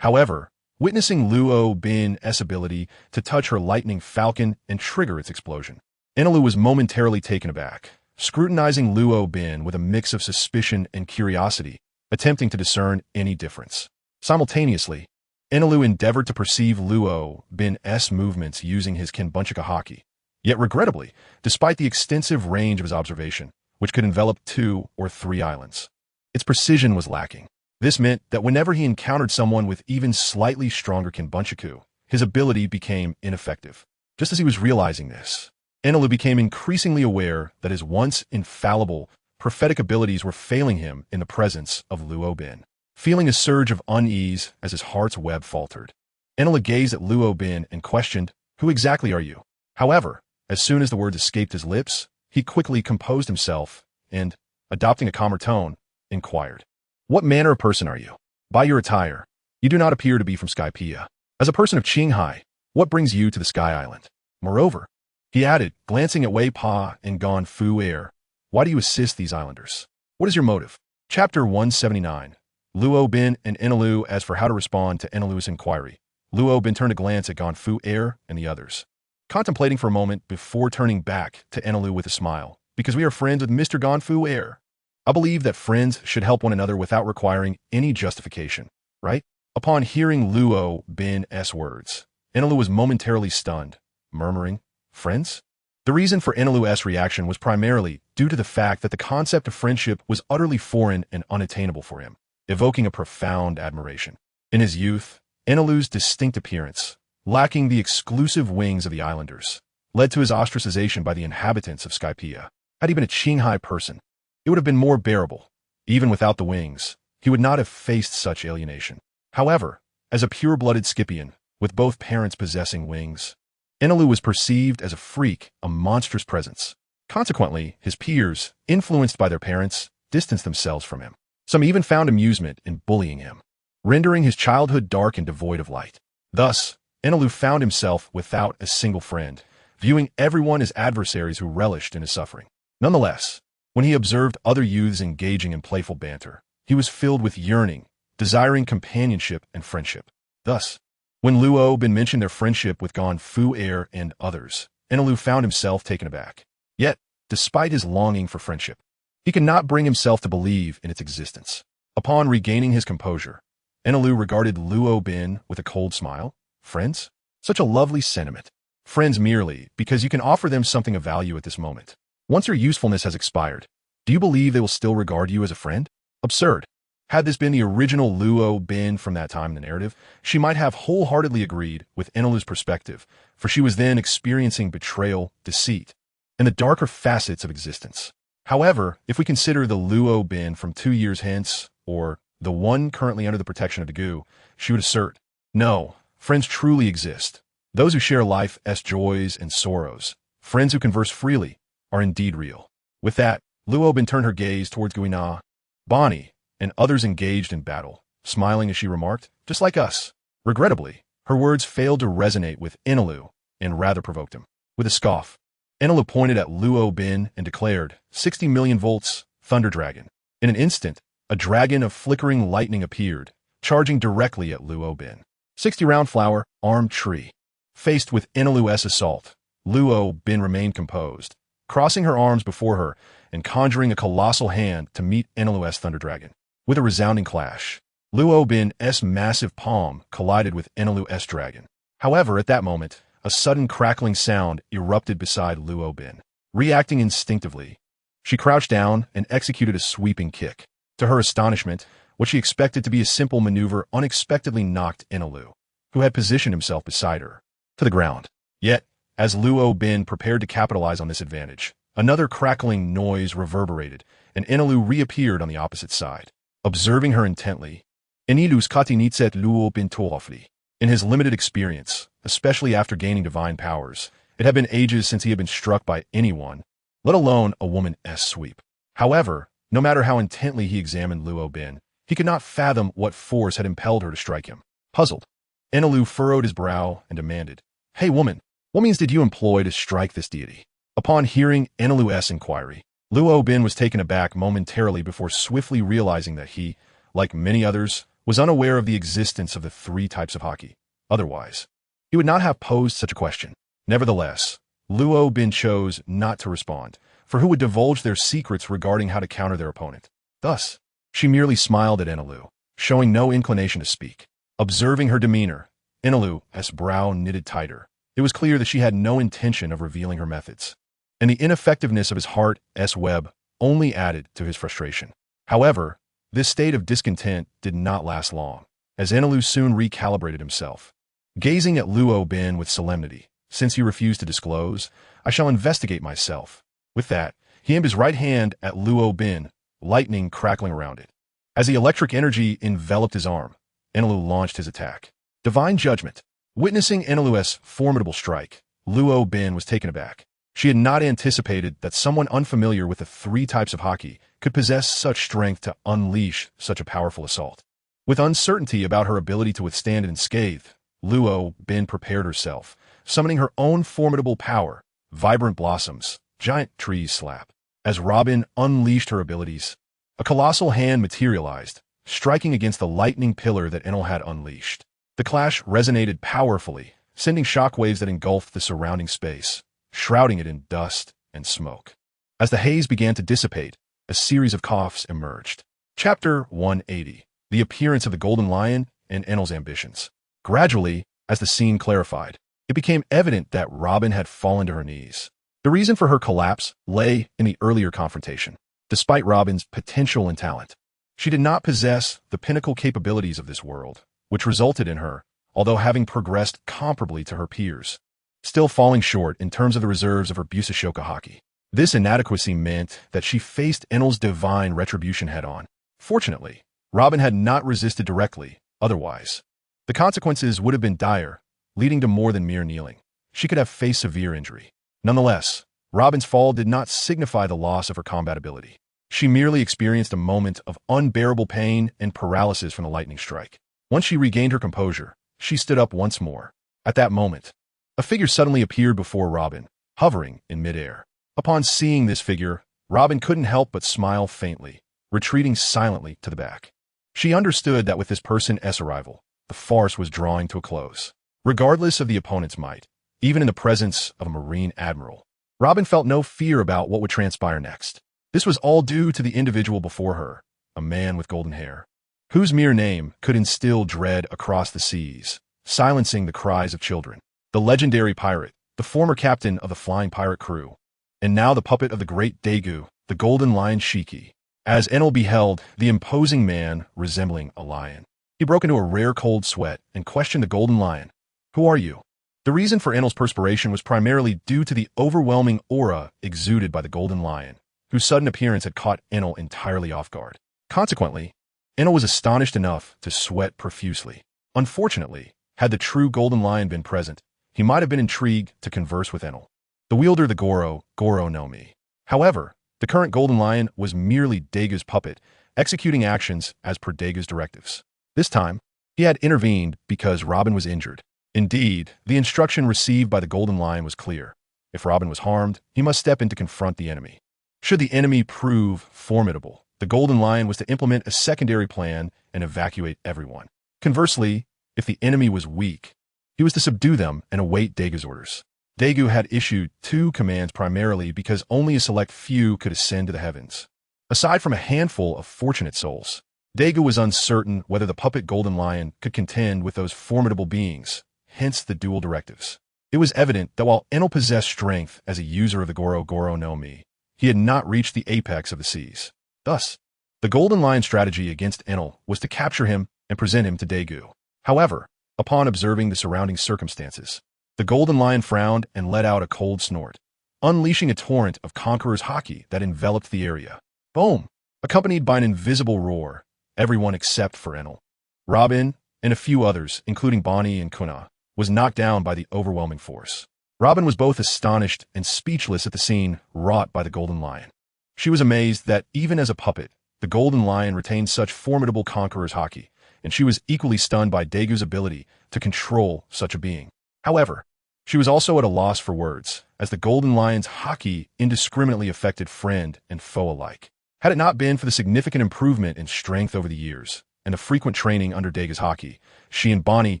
[SPEAKER 1] However, witnessing Luo Bin's ability to touch her lightning falcon and trigger its explosion, Enelu was momentarily taken aback, scrutinizing Luo Bin with a mix of suspicion and curiosity, attempting to discern any difference. Simultaneously, Enelu endeavored to perceive Luo Bin's movements using his Kinbunchika haki. Yet regrettably, despite the extensive range of his observation, which could envelop 2 or 3 islands, its precision was lacking. This meant that whenever he encountered someone with even slightly stronger Kinbunchiku, his ability became ineffective. Just as he was realizing this, Enelu became increasingly aware that his once infallible prophetic abilities were failing him in the presence of Luo Bin. Feeling a surge of unease as his heart's web faltered, Enelu gazed at Luo Bin and questioned, "Who exactly are you?" However, as soon as the words escaped his lips, he quickly composed himself and, adopting a calmer tone, inquired, "What manner of person are you? By your attire, you do not appear to be from Skypiea. As a person of Qinghai, what brings you to the Sky Island? Moreover," he added, glancing at Wei Pa and Gon Fu Air, "why do you assist these islanders? What is your motive?" Chapter 179. Luo Bin and Enelu. As for how to respond to Enelu's inquiry, Luo Bin turned a glance at Gon Fu Air and the others, contemplating for a moment before turning back to Enelu with a smile. "Because we are friends with Mr. Gon Fu Air, I believe that friends should help one another without requiring any justification, right?" Upon hearing Luo Bin's words, Enelu was momentarily stunned, murmuring, "Friends?" The reason for Enelu's reaction was primarily due to the fact that the concept of friendship was utterly foreign and unattainable for him, evoking a profound admiration. In his youth, Enelu's distinct appearance, lacking the exclusive wings of the islanders, led to his ostracization by the inhabitants of Skypiea. Had he been a Qinghai person, it would have been more bearable. Even without the wings, he would not have faced such alienation. However, as a pure-blooded Scythian, with both parents possessing wings, Enelu was perceived as a freak, a monstrous presence. Consequently, his peers, influenced by their parents, distanced themselves from him. Some even found amusement in bullying him, rendering his childhood dark and devoid of light. Thus, Enelu found himself without a single friend, viewing everyone as adversaries who relished in his suffering. Nonetheless, when he observed other youths engaging in playful banter, he was filled with yearning, desiring companionship and friendship. Thus, when Luo Bin mentioned their friendship with Gon Fu Air and others, Enelu found himself taken aback. Yet, despite his longing for friendship, he could not bring himself to believe in its existence. Upon regaining his composure, Enelu regarded Luo Bin with a cold smile. "Friends? Such a lovely sentiment. Friends merely because you can offer them something of value at this moment. Once your usefulness has expired, do you believe they will still regard you as a friend? Absurd. Had this been the original Luo Bin from that time in the narrative, she might have wholeheartedly agreed with Enelil's perspective, for she was then experiencing betrayal, deceit, and the darker facets of existence. However, if we consider the Luo Bin from 2 years hence, or the one currently under the protection of the Gu, she would assert, no, friends truly exist. Those who share life's joys and sorrows, friends who converse freely, are indeed real. With that, Luo Bin turned her gaze towards Guina, Bonnie, and others engaged in battle, smiling as she remarked, just like us. Regrettably, her words failed to resonate with Enelu and rather provoked him. With a scoff, Enelu pointed at Luo Bin and declared, 60 million volts, Thunder Dragon. In an instant, a dragon of flickering lightning appeared, charging directly at Luo Bin. 60-round flower, armed tree. Faced with Enelu's assault, Luo Bin remained composed, crossing her arms before her and conjuring a colossal hand to meet Enelu's Thunder Dragon. With a resounding clash, Luo Bin's massive palm collided with Enelu's dragon. However, at that moment, a sudden crackling sound erupted beside Luo Bin. Reacting instinctively, she crouched down and executed a sweeping kick. To her astonishment, what she expected to be a simple maneuver unexpectedly knocked Enelu, who had positioned himself beside her, to the ground. Yet, as Luo Bin prepared to capitalize on this advantage, another crackling noise reverberated, and Enelu reappeared on the opposite side. Observing her intently, Enelus katinitset Luo Bin toofli. In his limited experience, especially after gaining divine powers, it had been ages since he had been struck by anyone, let alone a woman's sweep. However, no matter how intently he examined Luo Bin, he could not fathom what force had impelled her to strike him. Puzzled, Enelu furrowed his brow and demanded, Hey woman, what means did you employ to strike this deity? Upon hearing Enelu's inquiry, Luo Bin was taken aback momentarily before swiftly realizing that he, like many others, was unaware of the existence of the 3 types of haki. Otherwise, he would not have posed such a question. Nevertheless, Luo Bin chose not to respond, for who would divulge their secrets regarding how to counter their opponent? Thus, she merely smiled at Enelu, showing no inclination to speak. Observing her demeanor, Enelu's brow knitted tighter. It was clear that she had no intention of revealing her methods, and the ineffectiveness of his heart's web only added to his frustration. However, this state of discontent did not last long, as Enelu soon recalibrated himself. Gazing at Luo Bin with solemnity, since he refused to disclose, I shall investigate myself. With that, he aimed his right hand at Luo Bin, lightning crackling around it. As the electric energy enveloped his arm, Enelu launched his attack. Divine Judgment. Witnessing Enelu's formidable strike, Luo Bin was taken aback. She had not anticipated that someone unfamiliar with the 3 types of haki could possess such strength to unleash such a powerful assault. With uncertainty about her ability to withstand it unscathed, Luo Bin prepared herself, summoning her own formidable power, Vibrant Blossoms, Giant Trees Slap. As Robin unleashed her abilities, a colossal hand materialized, striking against the lightning pillar that Enel had unleashed. The clash resonated powerfully, sending shockwaves that engulfed the surrounding space, shrouding it in dust and smoke. As the haze began to dissipate, a series of coughs emerged. Chapter 180. The Appearance of the Golden Lion and Enel's Ambitions. Gradually, as the scene clarified, it became evident that Robin had fallen to her knees. The reason for her collapse lay in the earlier confrontation. Despite Robin's potential and talent, she did not possess the pinnacle capabilities of this world, which resulted in her, although having progressed comparably to her peers, still falling short in terms of the reserves of her Busashoka haki. This inadequacy meant that she faced Enel's divine retribution head-on. Fortunately, Robin had not resisted directly, otherwise, the consequences would have been dire, leading to more than mere kneeling. She could have faced severe injury. Nonetheless, Robin's fall did not signify the loss of her combat ability. She merely experienced a moment of unbearable pain and paralysis from the lightning strike. Once she regained her composure, she stood up once more. At that moment, a figure suddenly appeared before Robin, hovering in midair. Upon seeing this figure, Robin couldn't help but smile faintly, retreating silently to the back. She understood that with this person's arrival, the farce was drawing to a close. Regardless of the opponent's might, even in the presence of a Marine admiral, Robin felt no fear about what would transpire next. This was all due to the individual before her, a man with golden hair, whose mere name could instill dread across the seas, silencing the cries of children. The legendary pirate, the former captain of the flying pirate crew, and now the puppet of the great Daegu, the golden lion Shiki. As Enel beheld the imposing man resembling a lion, he broke into a rare cold sweat and questioned the golden lion. Who are you? The reason for Enel's perspiration was primarily due to the overwhelming aura exuded by the golden lion, whose sudden appearance had caught Enel entirely off guard. Consequently, Enel was astonished enough to sweat profusely. Unfortunately, had the true golden lion been present, he might have been intrigued to converse with Enel, the wielder the Goro no Mi. However, the current golden lion was merely Daegu's puppet, executing actions as per Daegu's directives. This time, he had intervened because Robin was injured. Indeed, the instruction received by the golden lion was clear. If Robin was harmed, he must step in to confront the enemy. Should the enemy prove formidable, the golden lion was to implement a secondary plan and evacuate everyone. Conversely, if the enemy was weak, he was to subdue them and await Daegu's orders. Daegu had issued 2 commands primarily because only a select few could ascend to the heavens. Aside from a handful of fortunate souls, Daegu was uncertain whether the puppet golden lion could contend with those formidable beings, hence the dual directives. It was evident that while Enel possessed strength as a user of the Goro no Mi, he had not reached the apex of the seas. Thus, the golden lion strategy against Enel was to capture him and present him to Daegu. However, upon observing the surrounding circumstances, the golden lion frowned and let out a cold snort, unleashing a torrent of conqueror's haki that enveloped the area. Boom! Accompanied by an invisible roar, everyone except for Enel, Robin, and a few others, including Bonnie and Kuna, was knocked down by the overwhelming force. Robin was both astonished and speechless at the scene wrought by the golden lion. She was amazed that, even as a puppet, the golden lion retained such formidable conqueror's haki, and she was equally stunned by Daegu's ability to control such a being. However, she was also at a loss for words, as the golden lion's haki indiscriminately affected friend and foe alike. Had it not been for the significant improvement in strength over the years, and the frequent training under Daegu's haki, she and Bonnie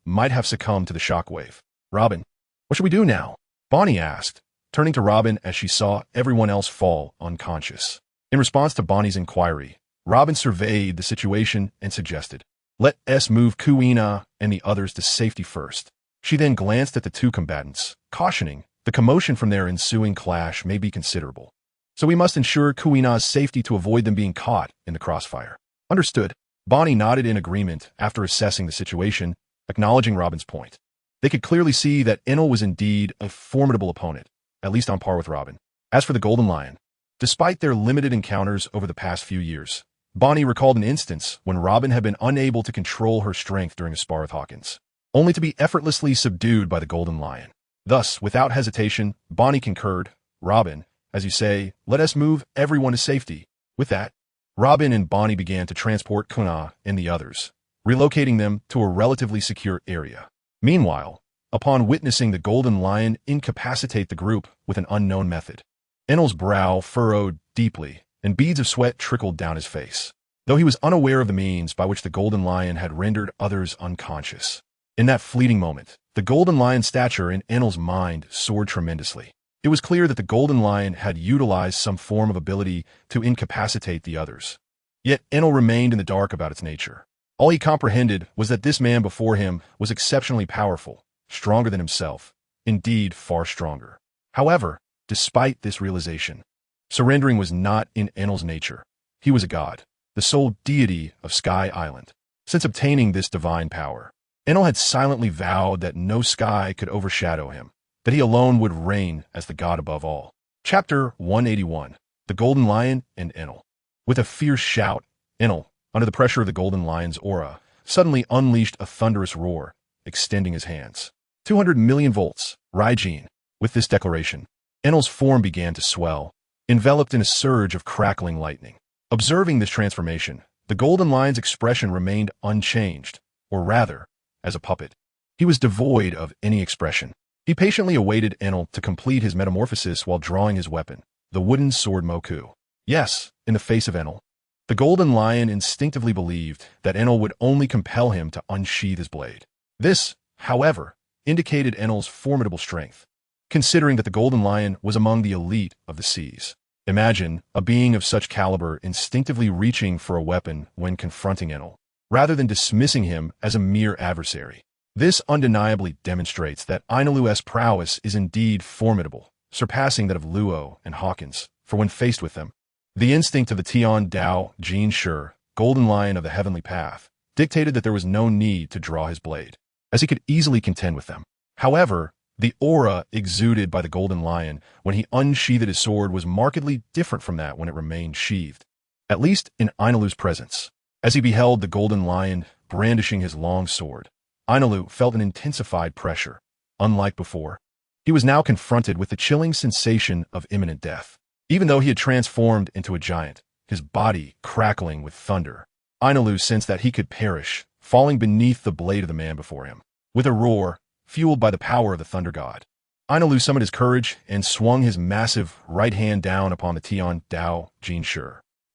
[SPEAKER 1] might have succumbed to the shockwave. Robin, what should we do now? Bonnie asked, turning to Robin as she saw everyone else fall unconscious. In response to Bonnie's inquiry, Robin surveyed the situation and suggested, "Let us move Kuina and the others to safety first." She then glanced at the 2 combatants, cautioning, "The commotion from their ensuing clash may be considerable, so we must ensure Kuina's safety to avoid them being caught in the crossfire." Understood. Bonnie nodded in agreement after assessing the situation, acknowledging Robin's point. They could clearly see that Enel was indeed a formidable opponent, at least on par with Robin. As for the golden lion, despite their limited encounters over the past few years, Bonnie recalled an instance when Robin had been unable to control her strength during a spar with Hawkins, only to be effortlessly subdued by the golden lion. Thus, without hesitation, Bonnie concurred, "Robin, as you say, let us move everyone to safety." With that, Robin and Bonnie began to transport Kuna and the others, relocating them to a relatively secure area. Meanwhile, upon witnessing the golden lion incapacitate the group with an unknown method, Enel's brow furrowed deeply, and beads of sweat trickled down his face, though he was unaware of the means by which the golden lion had rendered others unconscious. In that fleeting moment, the golden lion's stature in Enel's mind soared tremendously. It was clear that the golden lion had utilized some form of ability to incapacitate the others. Yet Enel remained in the dark about its nature. All he comprehended was that this man before him was exceptionally powerful, stronger than himself, indeed far stronger. However, despite this realization, surrendering was not in Enel's nature. He was a god, the sole deity of Sky Island. Since obtaining this divine power, Enel had silently vowed that no sky could overshadow him, that he alone would reign as the god above all. Chapter 181. The Golden Lion and Enel. With a fierce shout, Enel, under the pressure of the golden lion's aura, suddenly unleashed a thunderous roar, extending his hands. 200 million volts, Raijin. With this declaration, Enel's form began to swell, enveloped in a surge of crackling lightning. Observing this transformation, the golden lion's expression remained unchanged, or rather, as a puppet. He was devoid of any expression. He patiently awaited Enel to complete his metamorphosis while drawing his weapon, the wooden sword Moku. Yes, in the face of Enel, the golden lion instinctively believed that Enel would only compel him to unsheathe his blade. This, however, indicated Enel's formidable strength, considering that the golden lion was among the elite of the seas. Imagine a being of such caliber instinctively reaching for a weapon when confronting Enel, rather than dismissing him as a mere adversary. This undeniably demonstrates that Ainelu's prowess is indeed formidable, surpassing that of Luo and Hawkins, for when faced with them, the instinct of the Tian Dao Jin Shi, Golden Lion of the Heavenly Path, dictated that there was no need to draw his blade, as he could easily contend with them. However, the aura exuded by the Golden Lion when he unsheathed his sword was markedly different from that when it remained sheathed, at least in Ainalu's presence. As he beheld the Golden Lion brandishing his long sword, Ainalu felt an intensified pressure. Unlike before, he was now confronted with the chilling sensation of imminent death. Even though he had transformed into a giant, his body crackling with thunder, Ainalu sensed that he could perish, falling beneath the blade of the man before him. With a roar, fueled by the power of the Thunder God, Ainalu summoned his courage and swung his massive right hand down upon the Tian Dao Jin Shi.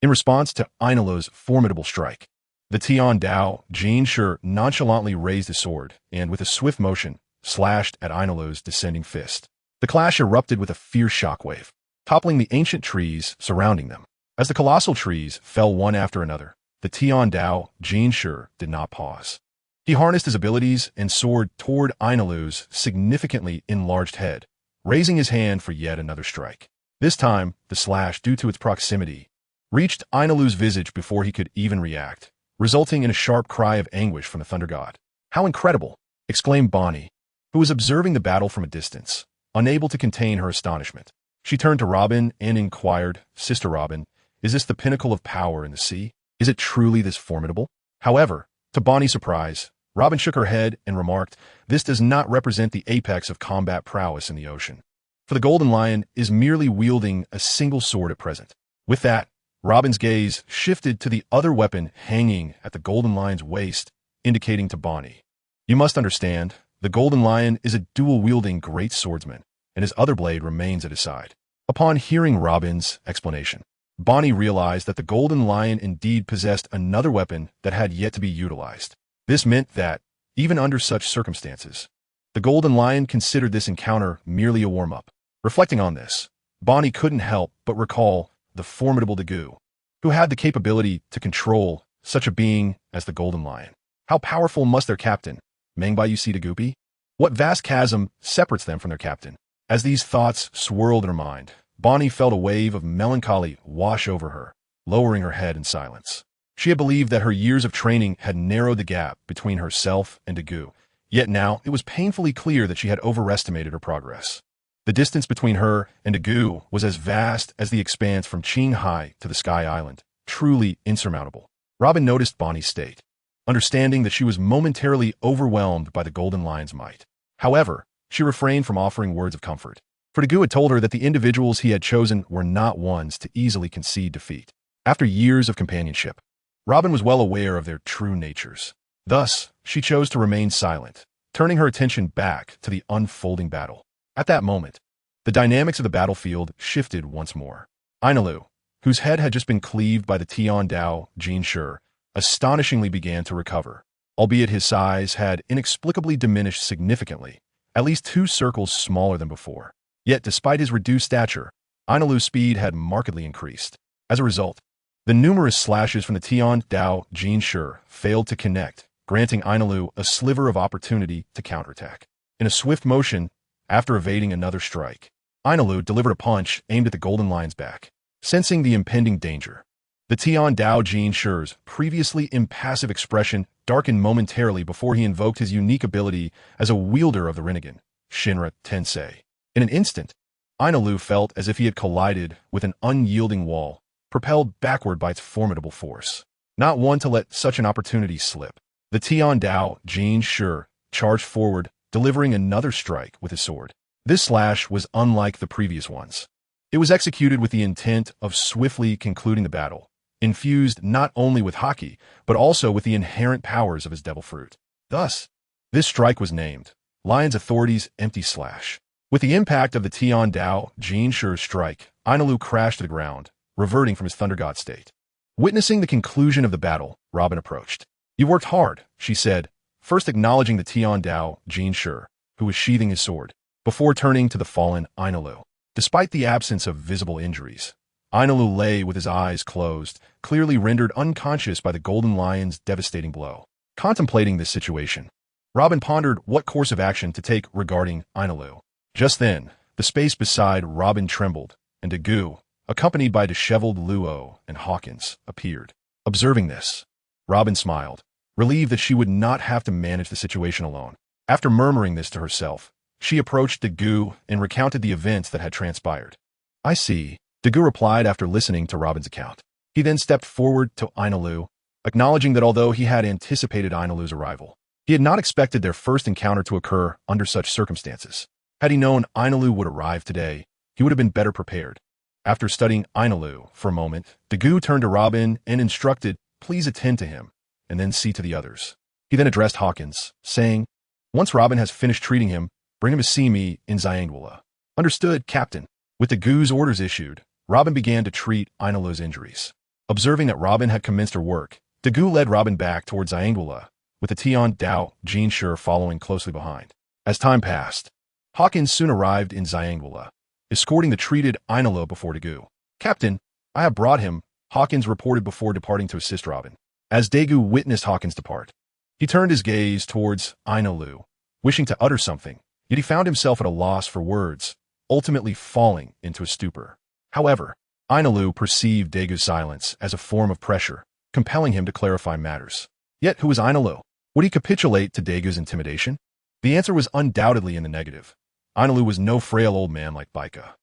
[SPEAKER 1] In response to Ainalu's formidable strike, the Tian Dao Jin Shi nonchalantly raised his sword and, with a swift motion, slashed at Ainalu's descending fist. The clash erupted with a fierce shockwave, toppling the ancient trees surrounding them. As the colossal trees fell one after another, the Tian Dao Jin Shi did not pause. He harnessed his abilities and soared toward Ainalu's significantly enlarged head, raising his hand for yet another strike. This time, the slash, due to its proximity, reached Ainalu's visage before he could even react, resulting in a sharp cry of anguish from the Thunder God. "How incredible!" exclaimed Bonnie, who was observing the battle from a distance, unable to contain her astonishment. She turned to Robin and inquired, "Sister Robin, is this the pinnacle of power in the sea? Is it truly this formidable?" However, to Bonnie's surprise, Robin shook her head and remarked, "This does not represent the apex of combat prowess in the ocean, for the Golden Lion is merely wielding a single sword at present." With that, Robin's gaze shifted to the other weapon hanging at the Golden Lion's waist, indicating to Bonnie, "You must understand, the Golden Lion is a dual-wielding great swordsman, and his other blade remains at his side." Upon hearing Robin's explanation, Bonnie realized that the Golden Lion indeed possessed another weapon that had yet to be utilized. This meant that, even under such circumstances, the Golden Lion considered this encounter merely a warm-up. Reflecting on this, Bonnie couldn't help but recall the formidable Dagu, who had the capability to control such a being as the Golden Lion. How powerful must their captain, Mengbayusi Dagu, be? What vast chasm separates them from their captain? As these thoughts swirled in her mind, Bonnie felt a wave of melancholy wash over her, lowering her head in silence. She had believed that her years of training had narrowed the gap between herself and Dagu, yet now it was painfully clear that she had overestimated her progress. The distance between her and Dagu was as vast as the expanse from Qinghai to the Sky Island, truly insurmountable. Robin noticed Bonnie's state, understanding that she was momentarily overwhelmed by the Golden Lion's might. However, she refrained from offering words of comfort, for Dagu had told her that the individuals he had chosen were not ones to easily concede defeat. After years of companionship, Robin was well aware of their true natures. Thus, she chose to remain silent, turning her attention back to the unfolding battle. At that moment, the dynamics of the battlefield shifted once more. Ainalu, whose head had just been cleaved by the Tian Dao Jin Shi, astonishingly began to recover, albeit his size had inexplicably diminished significantly, at least 2 circles smaller than before. Yet, despite his reduced stature, Ainalu's speed had markedly increased. As a result, the numerous slashes from the Tian Dao Jin Shi failed to connect, granting Ainalu a sliver of opportunity to counterattack. In a swift motion, after evading another strike, Ainalu delivered a punch aimed at the Golden Lion's back. Sensing the impending danger, the Tian Dao Jin Shi's previously impassive expression darkened momentarily before he invoked his unique ability as a wielder of the Rinnegan, Shinra Tensei. In an instant, Ainalu felt as if he had collided with an unyielding wall, propelled backward by its formidable force. Not one to let such an opportunity slip, the Tian Dao Jin Shi charged forward, delivering another strike with his sword. This slash was unlike the previous ones. It was executed with the intent of swiftly concluding the battle, infused not only with haki, but also with the inherent powers of his devil fruit. Thus, this strike was named Lion's Authority's Empty Slash. With the impact of the Tian Dao Jin Shi's strike, Ainalu crashed to the ground, reverting from his Thunder God state. Witnessing the conclusion of the battle, Robin approached. "You worked hard," she said, first acknowledging the Tian Dao Jin Shi, who was sheathing his sword, before turning to the fallen Ainalu. Despite the absence of visible injuries, Ainalu lay with his eyes closed, clearly rendered unconscious by the Golden Lion's devastating blow. Contemplating this situation, Robin pondered what course of action to take regarding Ainalu. Just then, The space beside Robin trembled, and Daegu, accompanied by disheveled Luo and Hawkins, appeared. Observing this, Robin smiled, relieved that she would not have to manage the situation alone. After murmuring this to herself, she approached Daegu and recounted the events that had transpired. "I see," Daegu replied after listening to Robin's account. He then stepped forward to Ainalu, acknowledging that although he had anticipated Ainalu's arrival, he had not expected their first encounter to occur under such circumstances. Had he known Ainalu would arrive today, he would have been better prepared. After studying Ainalu for a moment, Daegu turned to Robin and instructed, "Please attend to him, and then see to the others." He then addressed Hawkins, saying, "Once Robin has finished treating him, bring him to see me in Zyangwala." "Understood, Captain." With Dagu's orders issued, Robin began to treat Ainalu's injuries. Observing that Robin had commenced her work, Daegu led Robin back towards Zyangwala, with the Tian-Dao Jinshi following closely behind. As time passed, Hawkins soon arrived in Zyangwala, escorting the treated Ainalu before Daegu. "Captain, I have brought him," Hawkins reported before departing to assist Robin. As Daegu witnessed Hawkins depart, he turned his gaze towards Ainalu, wishing to utter something, yet he found himself at a loss for words, ultimately falling into a stupor. However, Ainalu perceived Daegu's silence as a form of pressure, compelling him to clarify matters. Yet who was Ainalu? Would he capitulate to Daegu's intimidation? The answer was undoubtedly in the negative. Ainalu was no frail old man like Baika.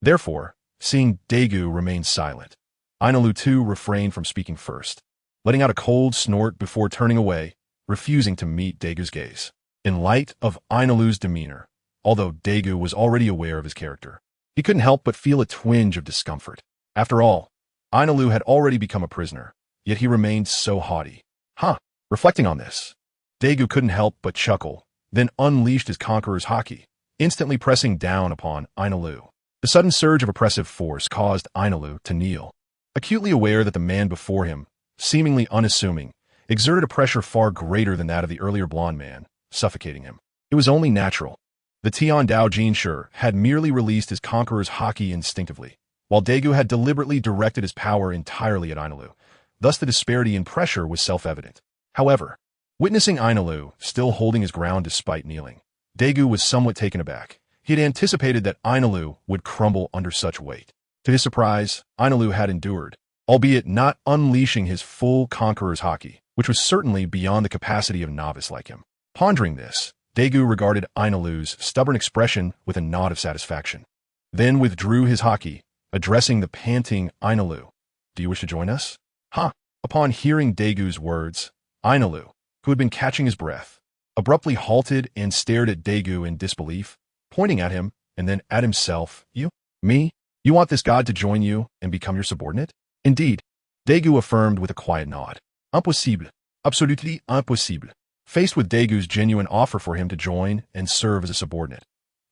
[SPEAKER 1] Therefore, seeing Daegu remain silent, Ainalu too refrained from speaking first, letting out a cold snort before turning away, refusing to meet Daegu's gaze. In light of Ainalu's demeanor, although Daegu was already aware of his character, he couldn't help but feel a twinge of discomfort. After all, Ainalu had already become a prisoner, yet he remained so haughty. Reflecting on this, Daegu couldn't help but chuckle, then unleashed his conqueror's haki, instantly pressing down upon Ainalu. The sudden surge of oppressive force caused Ainalu to kneel, acutely aware that the man before him, seemingly unassuming, exerted a pressure far greater than that of the earlier blonde man, suffocating him. It was only natural. The Tian-Dao Jinshi had merely released his conqueror's haki instinctively, while Daegu had deliberately directed his power entirely at Ainalu. Thus the disparity in pressure was self-evident. However, witnessing Ainalu still holding his ground despite kneeling, Daegu was somewhat taken aback. He had anticipated that Ainalu would crumble under such weight. To his surprise, Ainalu had endured, albeit not unleashing his full conqueror's haki, which was certainly beyond the capacity of a novice like him. Pondering this, Daegu regarded Ainalu's stubborn expression with a nod of satisfaction, then withdrew his haki, addressing the panting Ainalu. "Do you wish to join us?" Upon hearing Daegu's words, Ainalu, who had been catching his breath, abruptly halted and stared at Daegu in disbelief, pointing at him and then at himself. "You? Me? You want this god to join you and become your subordinate?" "Indeed," Daegu affirmed with a quiet nod. "Impossible. Absolutely impossible." Faced with Daegu's genuine offer for him to join and serve as a subordinate,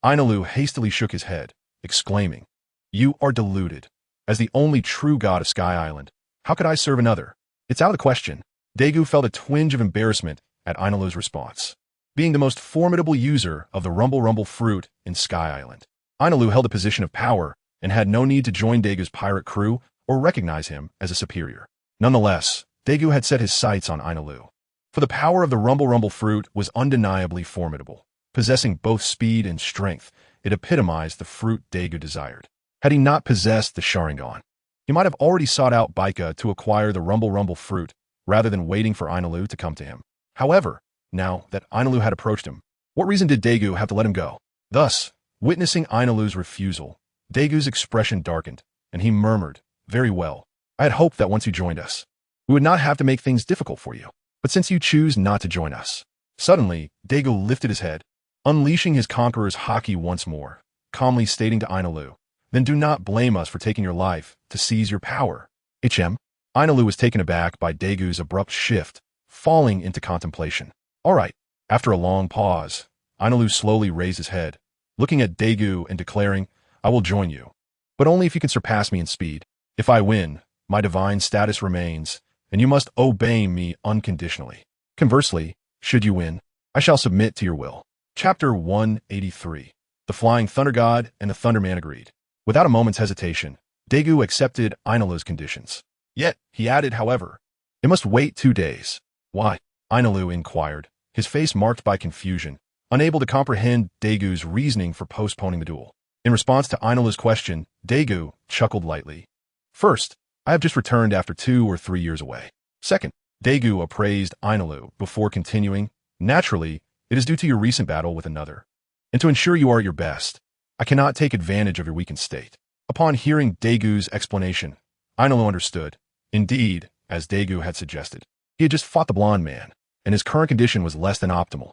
[SPEAKER 1] Ainalu hastily shook his head, exclaiming, "You are deluded. As the only true god of Sky Island, how could I serve another? It's out of the question." Daegu felt a twinge of embarrassment at Ainalu's response. Being the most formidable user of the Rumble fruit in Sky Island, Ainalu held a position of power and had no need to join Daegu's pirate crew or recognize him as a superior. Nonetheless, Daegu had set his sights on Ainalu. For the power of the Rumble fruit was undeniably formidable. Possessing both speed and strength, it epitomized the fruit Daegu desired. Had he not possessed the Sharingan, he might have already sought out Baika to acquire the Rumble fruit rather than waiting for Ainalu to come to him. However, now that Ainalu had approached him, what reason did Daegu have to let him go? Thus, witnessing Ainalu's refusal, Daegu's expression darkened, and he murmured, "Very well. I had hoped that once you joined us, we would not have to make things difficult for you. But since you choose not to join us..." Suddenly, Daegu lifted his head, unleashing his conqueror's haki once more, calmly stating to Ainalu, "Then do not blame us for taking your life to seize your power." Ainalu was taken aback by Daegu's abrupt shift, falling into contemplation. "All right." After a long pause, Ainalu slowly raised his head, looking at Daegu and declaring, "I will join you, but only if you can surpass me in speed. If I win, my divine status remains, and you must obey me unconditionally. Conversely, should you win, I shall submit to your will." Chapter 183. The Flying Thunder God and the Thunderman agreed. Without a moment's hesitation, Daegu accepted Ainalu's conditions. Yet, he added, however, "It must wait 2 days." "Why?" Ainalu inquired, his face marked by confusion, unable to comprehend Daegu's reasoning for postponing the duel. In response to Ainalu's question, Daegu chuckled lightly. First, I have just returned after 2 or 3 years away. Second, Daegu appraised Ainalu before continuing. Naturally, it is due to your recent battle with another. And to ensure you are at your best, I cannot take advantage of your weakened state. Upon hearing Daegu's explanation, Ainalu understood. Indeed, as Daegu had suggested, he had just fought the blonde man, and his current condition was less than optimal.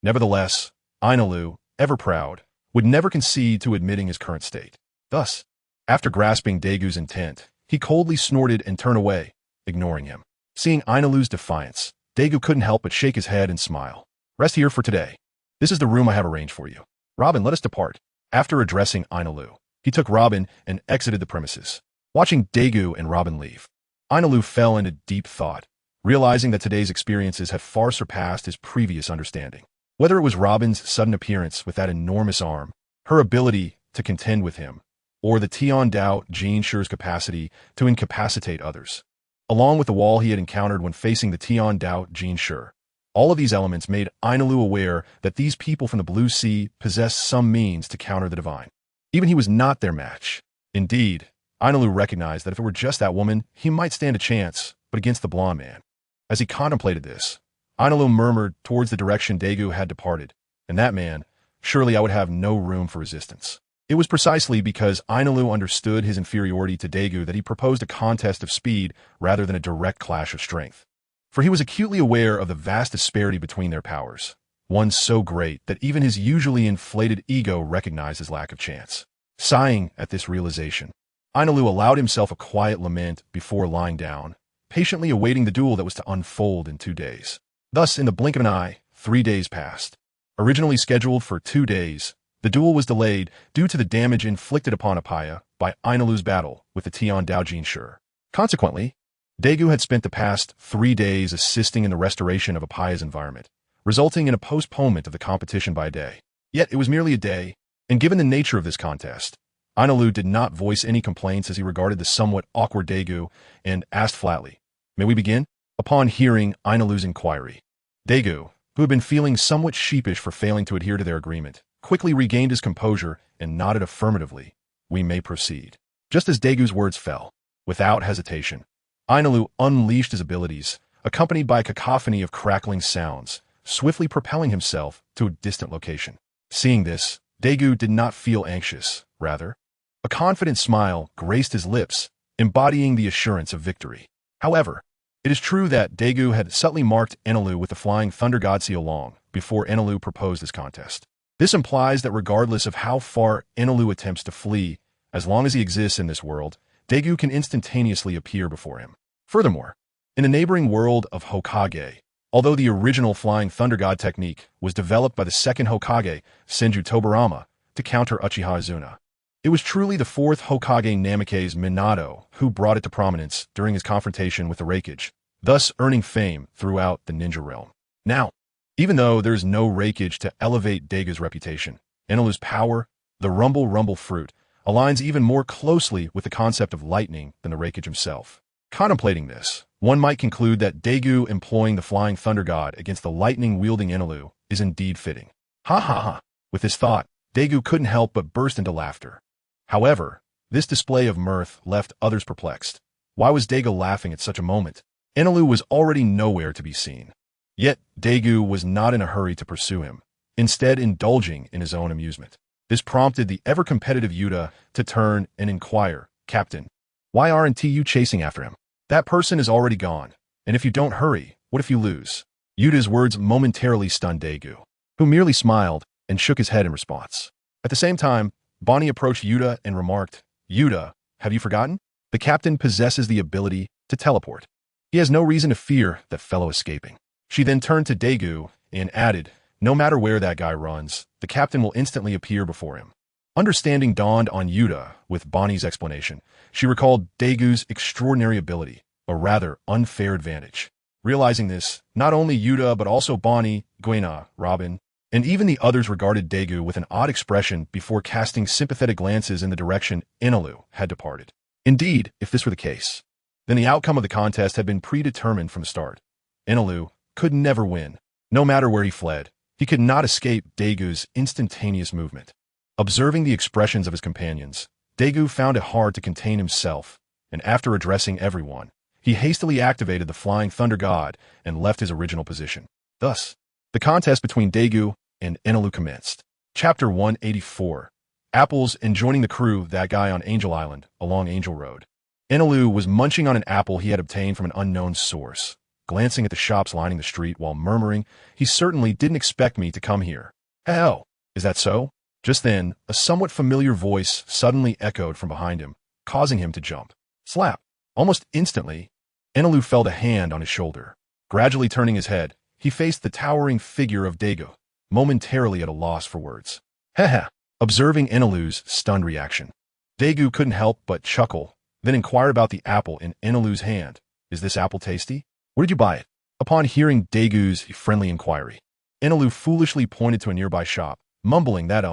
[SPEAKER 1] Nevertheless, Ainalu, ever proud, would never concede to admitting his current state. Thus, after grasping Daegu's intent, he coldly snorted and turned away, ignoring him. Seeing Ainalu's defiance, Daegu couldn't help but shake his head and smile. Rest here for today. This is the room I have arranged for you. Robin, let us depart. After addressing Ainalu, he took Robin and exited the premises. Watching Daegu and Robin leave, Ainalu fell into deep thought, realizing that today's experiences had far surpassed his previous understanding. Whether it was Robin's sudden appearance with that enormous arm, her ability to contend with him, or the Tian-Dao Jinshi's capacity to incapacitate others, along with the wall he had encountered when facing the Tian-Dao Jinshi, all of these elements made Ainalu aware that these people from the Blue Sea possessed some means to counter the divine. Even he was not their match. Indeed, Ainalu recognized that if it were just that woman, he might stand a chance, but against the blonde man. As he contemplated this, Ainalu murmured towards the direction Daegu had departed, and that man, surely I would have no room for resistance. It was precisely because Ainalu understood his inferiority to Daegu that he proposed a contest of speed rather than a direct clash of strength. For he was acutely aware of the vast disparity between their powers, one so great that even his usually inflated ego recognized his lack of chance. Sighing at this realization, Ainalu allowed himself a quiet lament before lying down, patiently awaiting the duel that was to unfold in 2 days. Thus, in the blink of an eye, 3 days passed. Originally scheduled for 2 days, the duel was delayed due to the damage inflicted upon Apaya by Ainalu's battle with the Tian-Dao Jinshi. Consequently, Daegu had spent the past 3 days assisting in the restoration of Apaya's environment, resulting in a postponement of the competition by a day. Yet it was merely a day, and given the nature of this contest, Ainalu did not voice any complaints as he regarded the somewhat awkward Daegu and asked flatly, "May we begin?" Upon hearing Ainalu's inquiry, Daegu, who had been feeling somewhat sheepish for failing to adhere to their agreement, quickly regained his composure and nodded affirmatively. "We may proceed." Just as Daegu's words fell, without hesitation, Ainalu unleashed his abilities, accompanied by a cacophony of crackling sounds, swiftly propelling himself to a distant location. Seeing this, Daegu did not feel anxious. Rather, a confident smile graced his lips, embodying the assurance of victory. However, it is true that Daegu had subtly marked Enelu with the flying thunder god seal long before Enelu proposed this contest. This implies that regardless of how far Enelu attempts to flee, as long as he exists in this world, Daegu can instantaneously appear before him. Furthermore, in the neighboring world of Hokage, although the original flying thunder god technique was developed by the second Hokage, Senju Tobarama, to counter Uchiha Izuna, it was truly the fourth Hokage Namikaze Minato who brought it to prominence during his confrontation with the Raikage, thus earning fame throughout the ninja realm. Now, even though there is no Raikage to elevate Daegu's reputation, Enelu's power, the Rumble fruit, aligns even more closely with the concept of lightning than the Raikage himself. Contemplating this, one might conclude that Daegu employing the flying thunder god against the lightning-wielding Enelu is indeed fitting. Ha ha ha! With this thought, Daegu couldn't help but burst into laughter. However, this display of mirth left others perplexed. Why was Daegu laughing at such a moment? Enelu was already nowhere to be seen. Yet, Daegu was not in a hurry to pursue him, instead indulging in his own amusement. This prompted the ever-competitive Yuta to turn and inquire, "Captain, why aren't you chasing after him? That person is already gone, and if you don't hurry, what if you lose?" Yuta's words momentarily stunned Daegu, who merely smiled and shook his head in response. At the same time, Bonnie approached Yuta and remarked, "Yuta, have you forgotten? The captain possesses the ability to teleport. He has no reason to fear that fellow escaping." She then turned to Daegu and added, "No matter where that guy runs, the captain will instantly appear before him." Understanding dawned on Yuta with Bonnie's explanation. She recalled Daegu's extraordinary ability, or rather unfair advantage. Realizing this, not only Yuta but also Bonnie, Guena, Robin, and even the others regarded Daegu with an odd expression before casting sympathetic glances in the direction Enelu had departed. Indeed, if this were the case, then the outcome of the contest had been predetermined from the start. Enelu could never win, no matter where he fled, He could not escape Daegu's instantaneous movement. Observing the expressions of his companions, Daegu found it hard to contain himself, and after addressing everyone, he hastily activated the Flying Thunder God and left his original position. Thus, the contest between Daegu and Enelu commenced. Chapter 184. Apples and joining the crew, that guy on Angel Island, along Angel Road. Enelu was munching on an apple he had obtained from an unknown source, glancing at the shops lining the street while murmuring, "He certainly didn't expect me to come here." "Hell, is that so?" Just then, a somewhat familiar voice suddenly echoed from behind him, causing him to jump. Slap! Almost instantly, Enelu felt a hand on his shoulder. Gradually turning his head, he faced the towering figure of Daegu, momentarily at a loss for words. Heh. Observing Enelu's stunned reaction, Daegu couldn't help but chuckle, then inquired about the apple in Enelu's hand. "Is this apple tasty? Where did you buy it?" Upon hearing Daegu's friendly inquiry, Enelu foolishly pointed to a nearby shop, mumbling that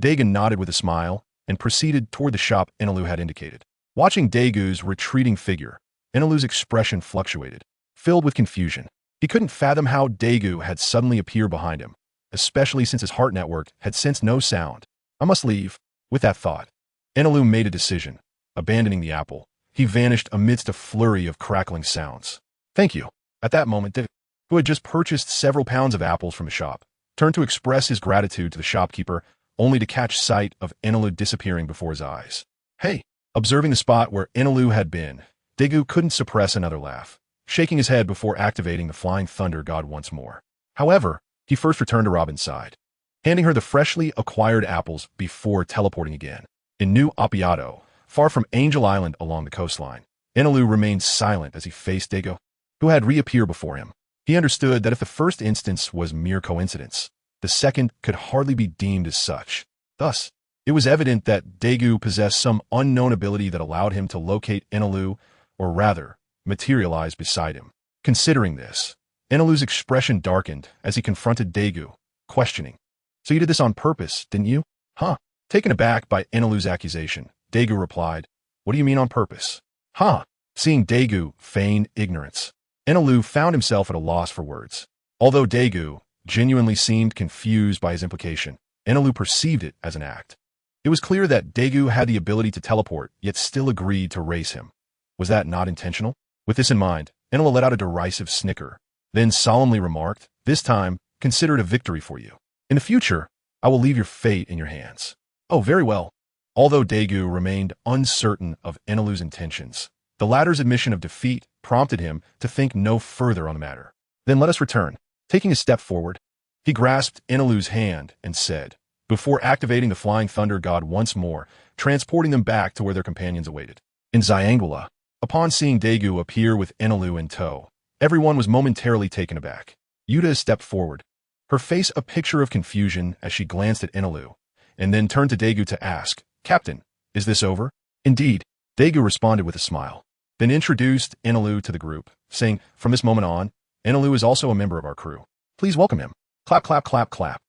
[SPEAKER 1] Daegu nodded with a smile and proceeded toward the shop Enelu had indicated. Watching Daegu's retreating figure, Enelu's expression fluctuated, filled with confusion. He couldn't fathom how Daegu had suddenly appeared behind him, especially since his heart network had sensed no sound. "I must leave." With that thought, Enelu made a decision. Abandoning the apple, he vanished amidst a flurry of crackling sounds. "Thank you." At that moment, Daegu, who had just purchased several pounds of apples from the shop, turned to express his gratitude to the shopkeeper, only to catch sight of Enelu disappearing before his eyes. "Hey!" Observing the spot where Enelu had been, Daegu couldn't suppress another laugh, shaking his head before activating the Flying Thunder God once more. However, he first returned to Robin's side, handing her the freshly acquired apples before teleporting again. In New Appiato, far from Angel Island along the coastline, Enelu remained silent as he faced Daegu, who had reappeared before him. He understood that if the first instance was mere coincidence, the second could hardly be deemed as such. Thus, it was evident that Daegu possessed some unknown ability that allowed him to locate Enelu, or rather, materialize beside him. Considering this, Enelu's expression darkened as he confronted Daegu, questioning, "So you did this on purpose, didn't you?" "Huh?" Taken aback by Enelu's accusation, Daegu replied, "What do you mean on purpose?" "Huh?" Seeing Daegu feign ignorance, Enelu found himself at a loss for words. Although Daegu genuinely seemed confused by his implication, Enelu perceived it as an act. It was clear that Daegu had the ability to teleport, yet still agreed to race him. Was that not intentional? With this in mind, Enelu let out a derisive snicker, then solemnly remarked, "This time, consider it a victory for you. In the future, I will leave your fate in your hands." "Oh, very well." Although Daegu remained uncertain of Enelu's intentions, the latter's admission of defeat prompted him to think no further on the matter. "Then let us return." Taking a step forward, he grasped Enelu's hand and said, before activating the Flying Thunder God once more, transporting them back to where their companions awaited. In Zyangula, upon seeing Daegu appear with Enelu in tow, everyone was momentarily taken aback. Yuta stepped forward, her face a picture of confusion as she glanced at Enelu, and then turned to Daegu to ask, "Captain, is this over?" "Indeed," Daegu responded with a smile, then introduced Enelu to the group, saying, "From this moment on, Enelu is also a member of our crew. Please welcome him." Clap, clap, clap, clap.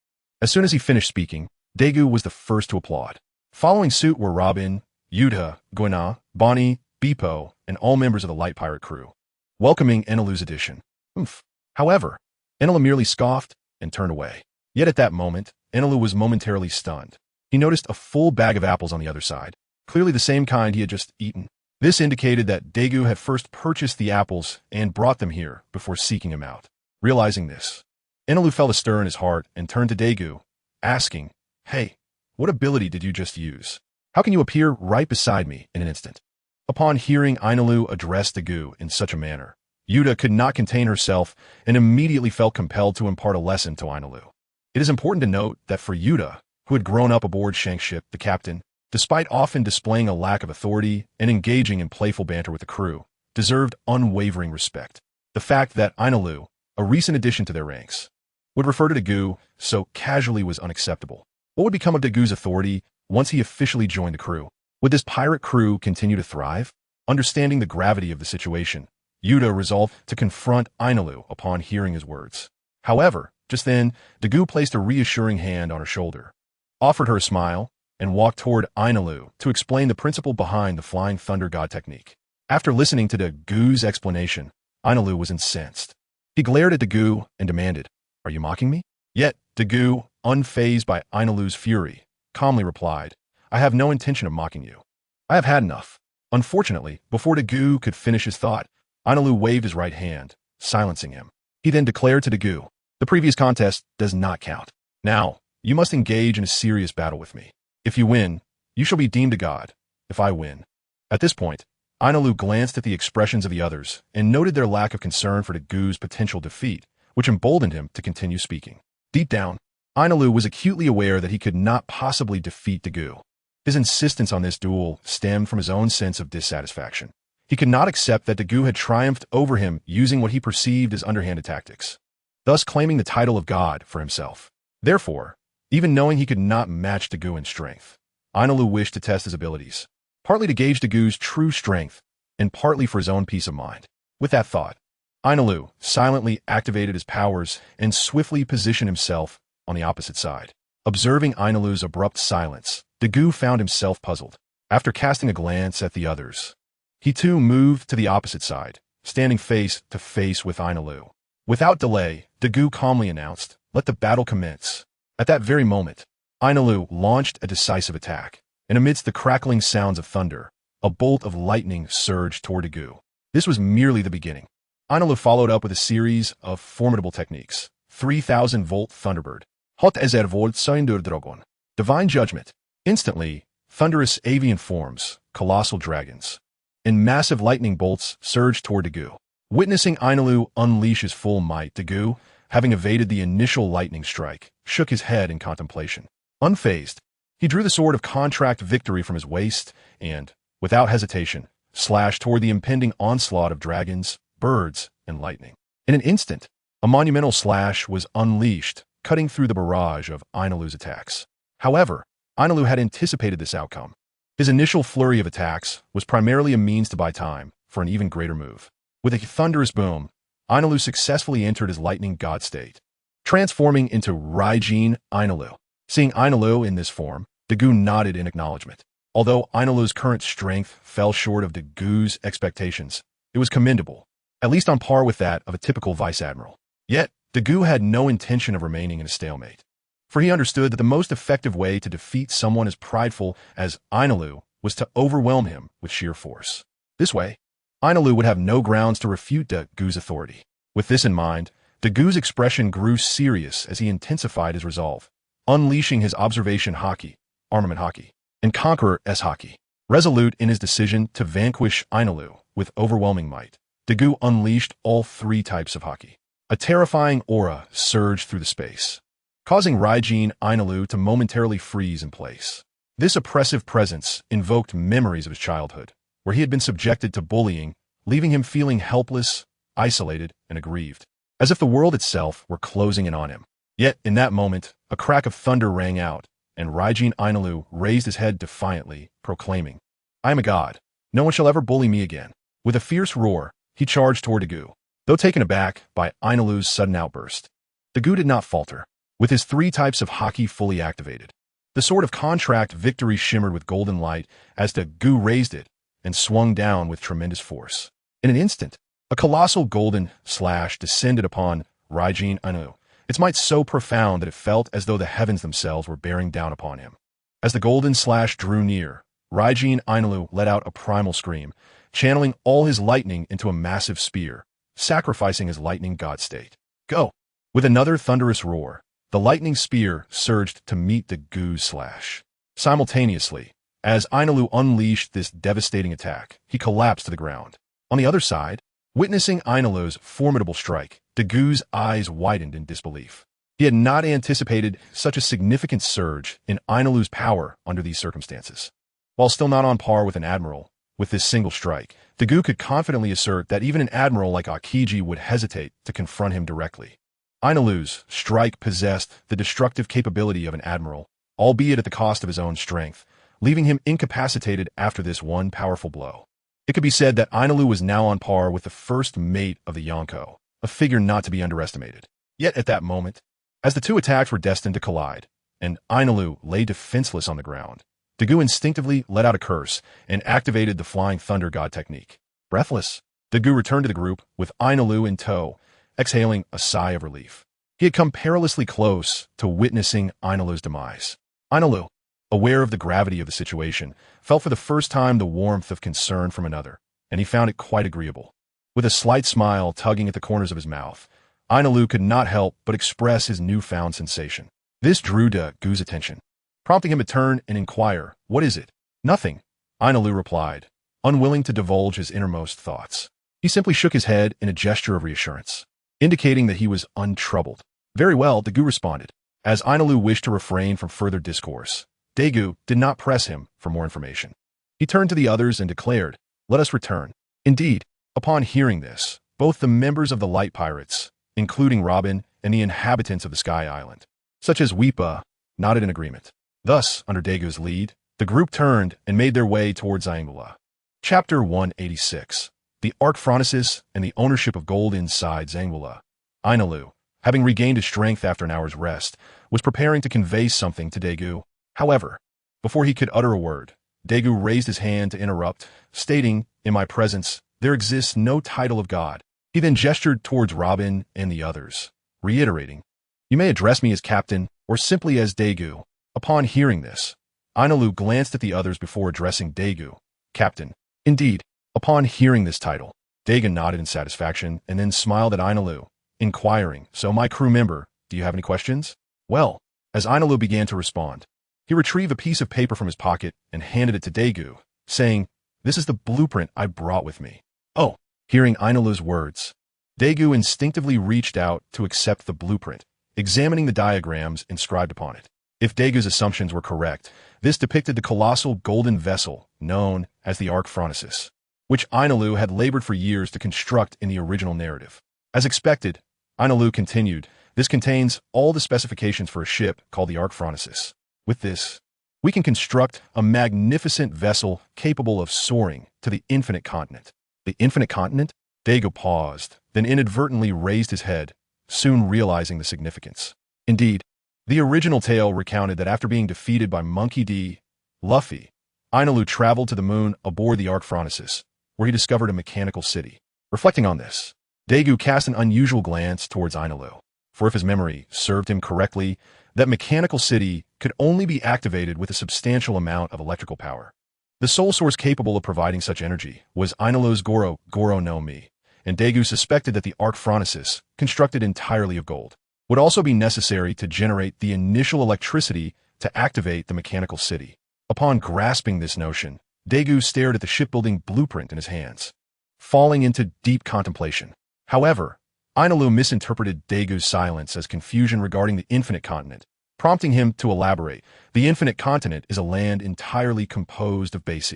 [SPEAKER 1] As soon as he finished speaking, Daegu was the first to applaud. Following suit were Robin, Yuta, Gwena, Bonnie, Beepo, and all members of the Light Pirate crew, welcoming Enelu's addition. Oomph. However, Enelu merely scoffed and turned away. Yet at that moment, Enelu was momentarily stunned. He noticed a full bag of apples on the other side, clearly the same kind he had just eaten. This indicated that Daegu had first purchased the apples and brought them here before seeking him out. Realizing this, Enelu felt a stir in his heart and turned to Daegu, asking, "Hey, what ability did you just use? How can you appear right beside me in an instant?" Upon hearing Enelu address Daegu in such a manner, Yuta could not contain herself and immediately felt compelled to impart a lesson to Enelu. It is important to note that for Yuta, who had grown up aboard Shank's ship, the captain, despite often displaying a lack of authority and engaging in playful banter with the crew, deserved unwavering respect. The fact that Enelu, a recent addition to their ranks, would refer to Daegu so casually was unacceptable. What would become of Daegu's authority once he officially joined the crew? Would this pirate crew continue to thrive? Understanding the gravity of the situation, Yuta resolved to confront Enelu upon hearing his words. However, just then, Daegu placed a reassuring hand on her shoulder, offered her a smile, and walked toward Enelu to explain the principle behind the Flying Thunder God technique. After listening to Daegu's explanation, Enelu was incensed. He glared at Daegu and demanded, "Are you mocking me?" Yet, Dagu, unfazed by Ainalu's fury, calmly replied, I have no intention of mocking you. I have had enough. Unfortunately, before Dagu could finish his thought, Ainalu waved his right hand, silencing him. He then declared to Dagu, the previous contest does not count. Now, you must engage in a serious battle with me. If you win, you shall be deemed a god. If I win. At this point, Ainalu glanced at the expressions of the others and noted their lack of concern for Dagu's potential defeat, which emboldened him to continue speaking. Deep down, Ainalu was acutely aware that he could not possibly defeat Dagu. His insistence on this duel stemmed from his own sense of dissatisfaction. He could not accept that Dagu had triumphed over him using what he perceived as underhanded tactics, thus claiming the title of god for himself. Therefore, even knowing he could not match Dagu in strength, Ainalu wished to test his abilities, partly to gauge Dagu's true strength, and partly for his own peace of mind. With that thought, Ainalu silently activated his powers and swiftly positioned himself on the opposite side. Observing Ainalu's abrupt silence, Dagu found himself puzzled. After casting a glance at the others, he too moved to the opposite side, standing face to face with Ainalu. Without delay, Dagu calmly announced, let the battle commence. At that very moment, Ainalu launched a decisive attack, and amidst the crackling sounds of thunder, a bolt of lightning surged toward Dagu. This was merely the beginning. Ainalu followed up with a series of formidable techniques. 3,000-volt Thunderbird, Hot ezer volt Dragon, Divine Judgment. Instantly, thunderous avian forms, colossal dragons, and massive lightning bolts surged toward Dagu. Witnessing Ainalu unleash his full might, Dagu, having evaded the initial lightning strike, shook his head in contemplation. Unfazed, he drew the sword of contract victory from his waist and, without hesitation, slashed toward the impending onslaught of dragons, birds, and lightning. In an instant, a monumental slash was unleashed, cutting through the barrage of Ainalu's attacks. However, Ainalu had anticipated this outcome. His initial flurry of attacks was primarily a means to buy time for an even greater move. With a thunderous boom, Ainalu successfully entered his lightning god state, transforming into Raijin Ainalu. Seeing Ainalu in this form, Dagu nodded in acknowledgement. Although Ainalu's current strength fell short of Dagu's expectations, it was commendable, at least on par with that of a typical vice admiral. Yet, Dagu had no intention of remaining in a stalemate, for he understood that the most effective way to defeat someone as prideful as Ainalu was to overwhelm him with sheer force. This way, Ainalu would have no grounds to refute Dagu's authority. With this in mind, Dagu's expression grew serious as he intensified his resolve, unleashing his observation haki, armament haki, and conqueror S haki. Resolute in his decision to vanquish Ainalu with overwhelming might, Dagu unleashed all three types of haki. A terrifying aura surged through the space, causing Raijin Ainalu to momentarily freeze in place. This oppressive presence invoked memories of his childhood, where he had been subjected to bullying, leaving him feeling helpless, isolated, and aggrieved, as if the world itself were closing in on him. Yet, in that moment, a crack of thunder rang out, and Raijin Ainalu raised his head defiantly, proclaiming, I am a god. No one shall ever bully me again. With a fierce roar, he charged toward Dagu. Though taken aback by Ainalu's sudden outburst, Dagu did not falter. With his three types of haki fully activated, the sword of contract victory shimmered with golden light as Dagu raised it and swung down with tremendous force. In an instant, a colossal golden slash descended upon Raijin Ainalu, its might so profound that it felt as though the heavens themselves were bearing down upon him. As the golden slash drew near, Raijin Ainalu let out a primal scream, channeling all his lightning into a massive spear, sacrificing his lightning god state. Go! With another thunderous roar, the lightning spear surged to meet Dagu's slash. Simultaneously, as Ainalu unleashed this devastating attack, he collapsed to the ground. On the other side, witnessing Ainalu's formidable strike, Dagu's eyes widened in disbelief. He had not anticipated such a significant surge in Ainalu's power under these circumstances. While still not on par with an admiral, with this single strike, Dagu could confidently assert that even an admiral like Aokiji would hesitate to confront him directly. Ainalu's strike possessed the destructive capability of an admiral, albeit at the cost of his own strength, leaving him incapacitated after this one powerful blow. It could be said that Ainalu was now on par with the first mate of the Yonko, a figure not to be underestimated. Yet at that moment, as the two attacks were destined to collide, and Ainalu lay defenseless on the ground, Dagu instinctively let out a curse and activated the Flying Thunder God technique. Breathless, Dagu returned to the group with Ainalu in tow, exhaling a sigh of relief. He had come perilously close to witnessing Ainalu's demise. Ainalu, aware of the gravity of the situation, felt for the first time the warmth of concern from another, and he found it quite agreeable. With a slight smile tugging at the corners of his mouth, Ainalu could not help but express his newfound sensation. This drew Dagu's attention, prompting him to turn and inquire, "What is it?" "Nothing," Ainalu replied, unwilling to divulge his innermost thoughts. He simply shook his head in a gesture of reassurance, indicating that he was untroubled. "Very well," Dagu responded. As Ainalu wished to refrain from further discourse, Dagu did not press him for more information. He turned to the others and declared, "Let us return." Indeed, upon hearing this, both the members of the Light Pirates, including Robin and the inhabitants of the Sky Island, such as Weepa, nodded in agreement. Thus, under Dagu's lead, the group turned and made their way towards Zangula. Chapter 186. The Archphronesis and the Ownership of Gold inside Zangula. Ainalu, having regained his strength after an hour's rest, was preparing to convey something to Dagu. However, before he could utter a word, Dagu raised his hand to interrupt, stating, "In my presence, there exists no title of God." He then gestured towards Robin and the others, reiterating, "You may address me as Captain or simply as Dagu." Upon hearing this, Ainalu glanced at the others before addressing Dagu. "Captain." Indeed, upon hearing this title, Dagu nodded in satisfaction and then smiled at Ainalu, inquiring, "So, my crew member, do you have any questions?" "Well," as Ainalu began to respond, he retrieved a piece of paper from his pocket and handed it to Dagu, saying, "This is the blueprint I brought with me." "Oh." Hearing Ainalu's words, Dagu instinctively reached out to accept the blueprint, examining the diagrams inscribed upon it. If Dagu's assumptions were correct, this depicted the colossal golden vessel known as the Archphronesis, which Ainalu had labored for years to construct in the original narrative. As expected, Ainalu continued, "This contains all the specifications for a ship called the Archphronesis. With this, we can construct a magnificent vessel capable of soaring to the infinite continent." "The infinite continent?" Dagu paused, then inadvertently raised his head, soon realizing the significance. Indeed, the original tale recounted that after being defeated by Monkey D. Luffy, Ainalu traveled to the moon aboard the Archphronesis, where he discovered a mechanical city. Reflecting on this, Dagu cast an unusual glance towards Ainalu, for if his memory served him correctly, that mechanical city could only be activated with a substantial amount of electrical power. The sole source capable of providing such energy was Ainalu's Goro no Mi, and Dagu suspected that the Archphronesis, constructed entirely of gold, would also be necessary to generate the initial electricity to activate the mechanical city. Upon grasping this notion, Dagu stared at the shipbuilding blueprint in his hands, falling into deep contemplation. However, Ainalu misinterpreted Dagu's silence as confusion regarding the infinite continent, prompting him to elaborate. "The infinite continent is a land entirely composed of base."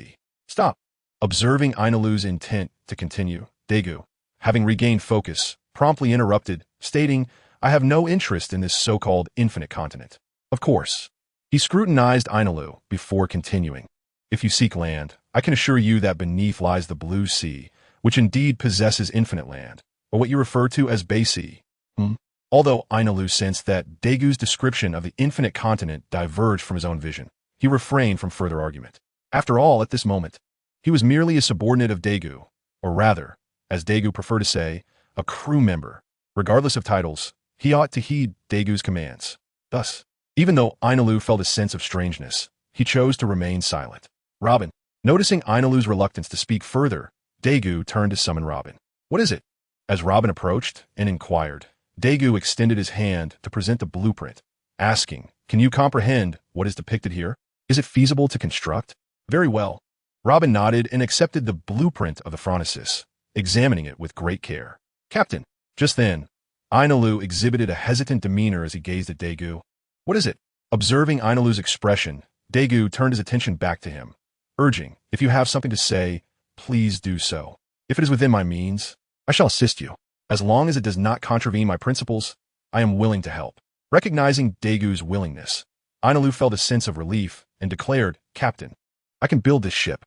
[SPEAKER 1] "Stop." Observing Ainalu's intent to continue, Dagu, having regained focus, promptly interrupted, stating, "I have no interest in this so-called infinite continent." "Of course." He scrutinized Ainalu before continuing. "If you seek land, I can assure you that beneath lies the blue sea, which indeed possesses infinite land, or what you refer to as base. Although Ainalu sensed that Dagu's description of the infinite continent diverged from his own vision, he refrained from further argument. After all, at this moment, he was merely a subordinate of Dagu, or rather, as Dagu preferred to say, a crew member. Regardless of titles, he ought to heed Dagu's commands. Thus, even though Ainalu felt a sense of strangeness, he chose to remain silent. Robin, noticing Ainalu's reluctance to speak further, Dagu turned to summon Robin. "What is it?" As Robin approached and inquired, Dagu extended his hand to present the blueprint, asking, "Can you comprehend what is depicted here? Is it feasible to construct?" "Very well." Robin nodded and accepted the blueprint of the Phronesis, examining it with great care. "Captain." Just then, Ainalu exhibited a hesitant demeanor as he gazed at Dagu. "What is it?" Observing Ainalu's expression, Dagu turned his attention back to him, urging, "If you have something to say, please do so. If it is within my means, I shall assist you. As long as it does not contravene my principles, I am willing to help." Recognizing Dagu's willingness, Ainalu felt a sense of relief and declared, "Captain, I can build this ship."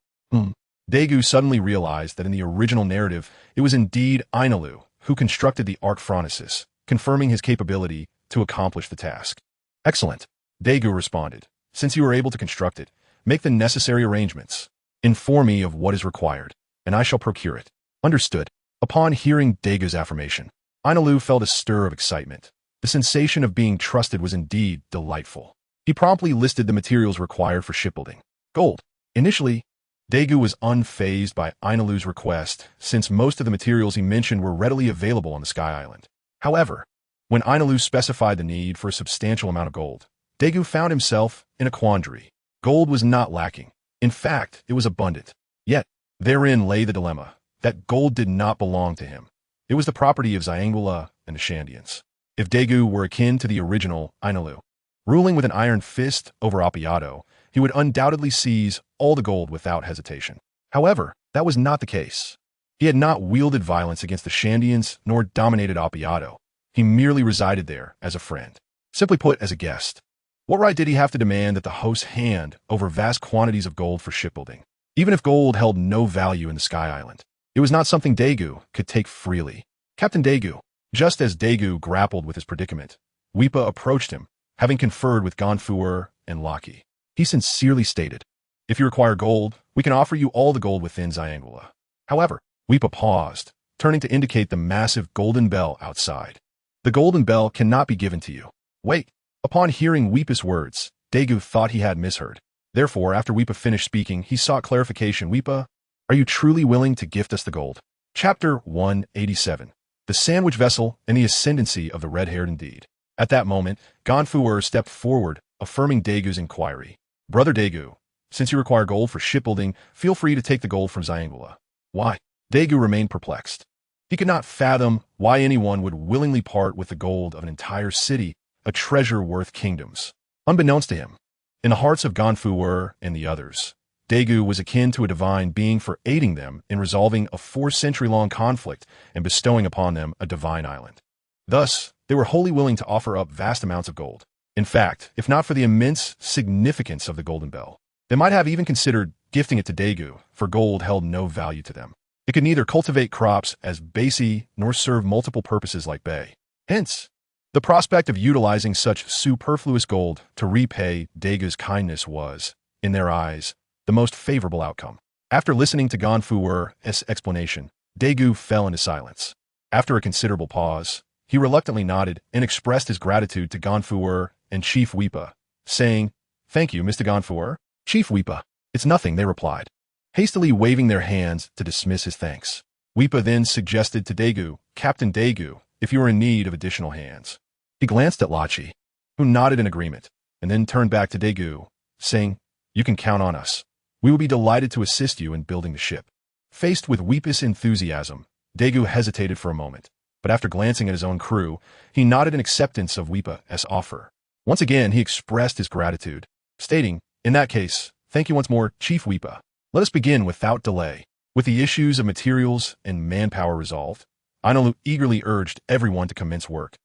[SPEAKER 1] Dagu suddenly realized that in the original narrative, it was indeed Ainalu who constructed the Archphronesis, confirming his capability to accomplish the task. "Excellent," Dagu responded. "Since you are able to construct it, make the necessary arrangements. Inform me of what is required, and I shall procure it." "Understood." Upon hearing Dagu's affirmation, Ainalu felt a stir of excitement. The sensation of being trusted was indeed delightful. He promptly listed the materials required for shipbuilding. Gold. Initially, Daegu was unfazed by Ainalu's request, since most of the materials he mentioned were readily available on the Sky Island. However, when Ainalu specified the need for a substantial amount of gold, Daegu found himself in a quandary. Gold was not lacking. In fact, it was abundant. Yet, therein lay the dilemma, that gold did not belong to him. It was the property of Xiangula and the Shandians. If Daegu were akin to the original Ainalu, ruling with an iron fist over Appiato, he would undoubtedly seize all the gold without hesitation. However, that was not the case. He had not wielded violence against the Shandians nor dominated Appiato. He merely resided there as a friend. Simply put, as a guest. What right did he have to demand that the host's hand over vast quantities of gold for shipbuilding? Even if gold held no value in the Sky Island, it was not something Daegu could take freely. Captain Daegu. Just as Daegu grappled with his predicament, Weepa approached him, having conferred with Gonfuer and Laki. He sincerely stated, "If you require gold, we can offer you all the gold within Xiangula." However, Weepa paused, turning to indicate the massive golden bell outside. "The golden bell cannot be given to you." Wait. Upon hearing Weepa's words, Daegu thought he had misheard. Therefore, after Weepa finished speaking, he sought clarification. "Weepa, are you truly willing to gift us the gold?" Chapter 187. The Sandwich Vessel and the Ascendancy of the Red-Haired Indeed. At that moment, Gonfuer stepped forward, affirming Daegu's inquiry. "Brother Daegu, since you require gold for shipbuilding, feel free to take the gold from Xiangula." Why? Daegu remained perplexed. He could not fathom why anyone would willingly part with the gold of an entire city, a treasure worth kingdoms. Unbeknownst to him, in the hearts of Gonfuer and the others, Daegu was akin to a divine being for aiding them in resolving a 4-century-long conflict and bestowing upon them a divine island. Thus, they were wholly willing to offer up vast amounts of gold. In fact, if not for the immense significance of the Golden Bell, they might have even considered gifting it to Daegu, for gold held no value to them. It could neither cultivate crops as Basi nor serve multiple purposes like Bay. Hence, the prospect of utilizing such superfluous gold to repay Daegu's kindness was, in their eyes, the most favorable outcome. After listening to Gonfuer's explanation, Daegu fell into silence. After a considerable pause, he reluctantly nodded and expressed his gratitude to Gonfuer and Chief Weepa, saying, "Thank you, Mr. Gonfuer." "Chief Weepa." "It's nothing," they replied, hastily waving their hands to dismiss his thanks. Weepa then suggested to Daegu, "Captain Daegu, if you are in need of additional hands." He glanced at Lachi, who nodded in agreement, and then turned back to Daegu, saying, "You can count on us. We will be delighted to assist you in building the ship." Faced with Weepa's enthusiasm, Daegu hesitated for a moment, but after glancing at his own crew, he nodded in acceptance of Weepa's offer. Once again, he expressed his gratitude, stating, "In that case, thank you once more, Chief Weepa. Let us begin without delay." With the issues of materials and manpower resolved, Ainalu eagerly urged everyone to commence work,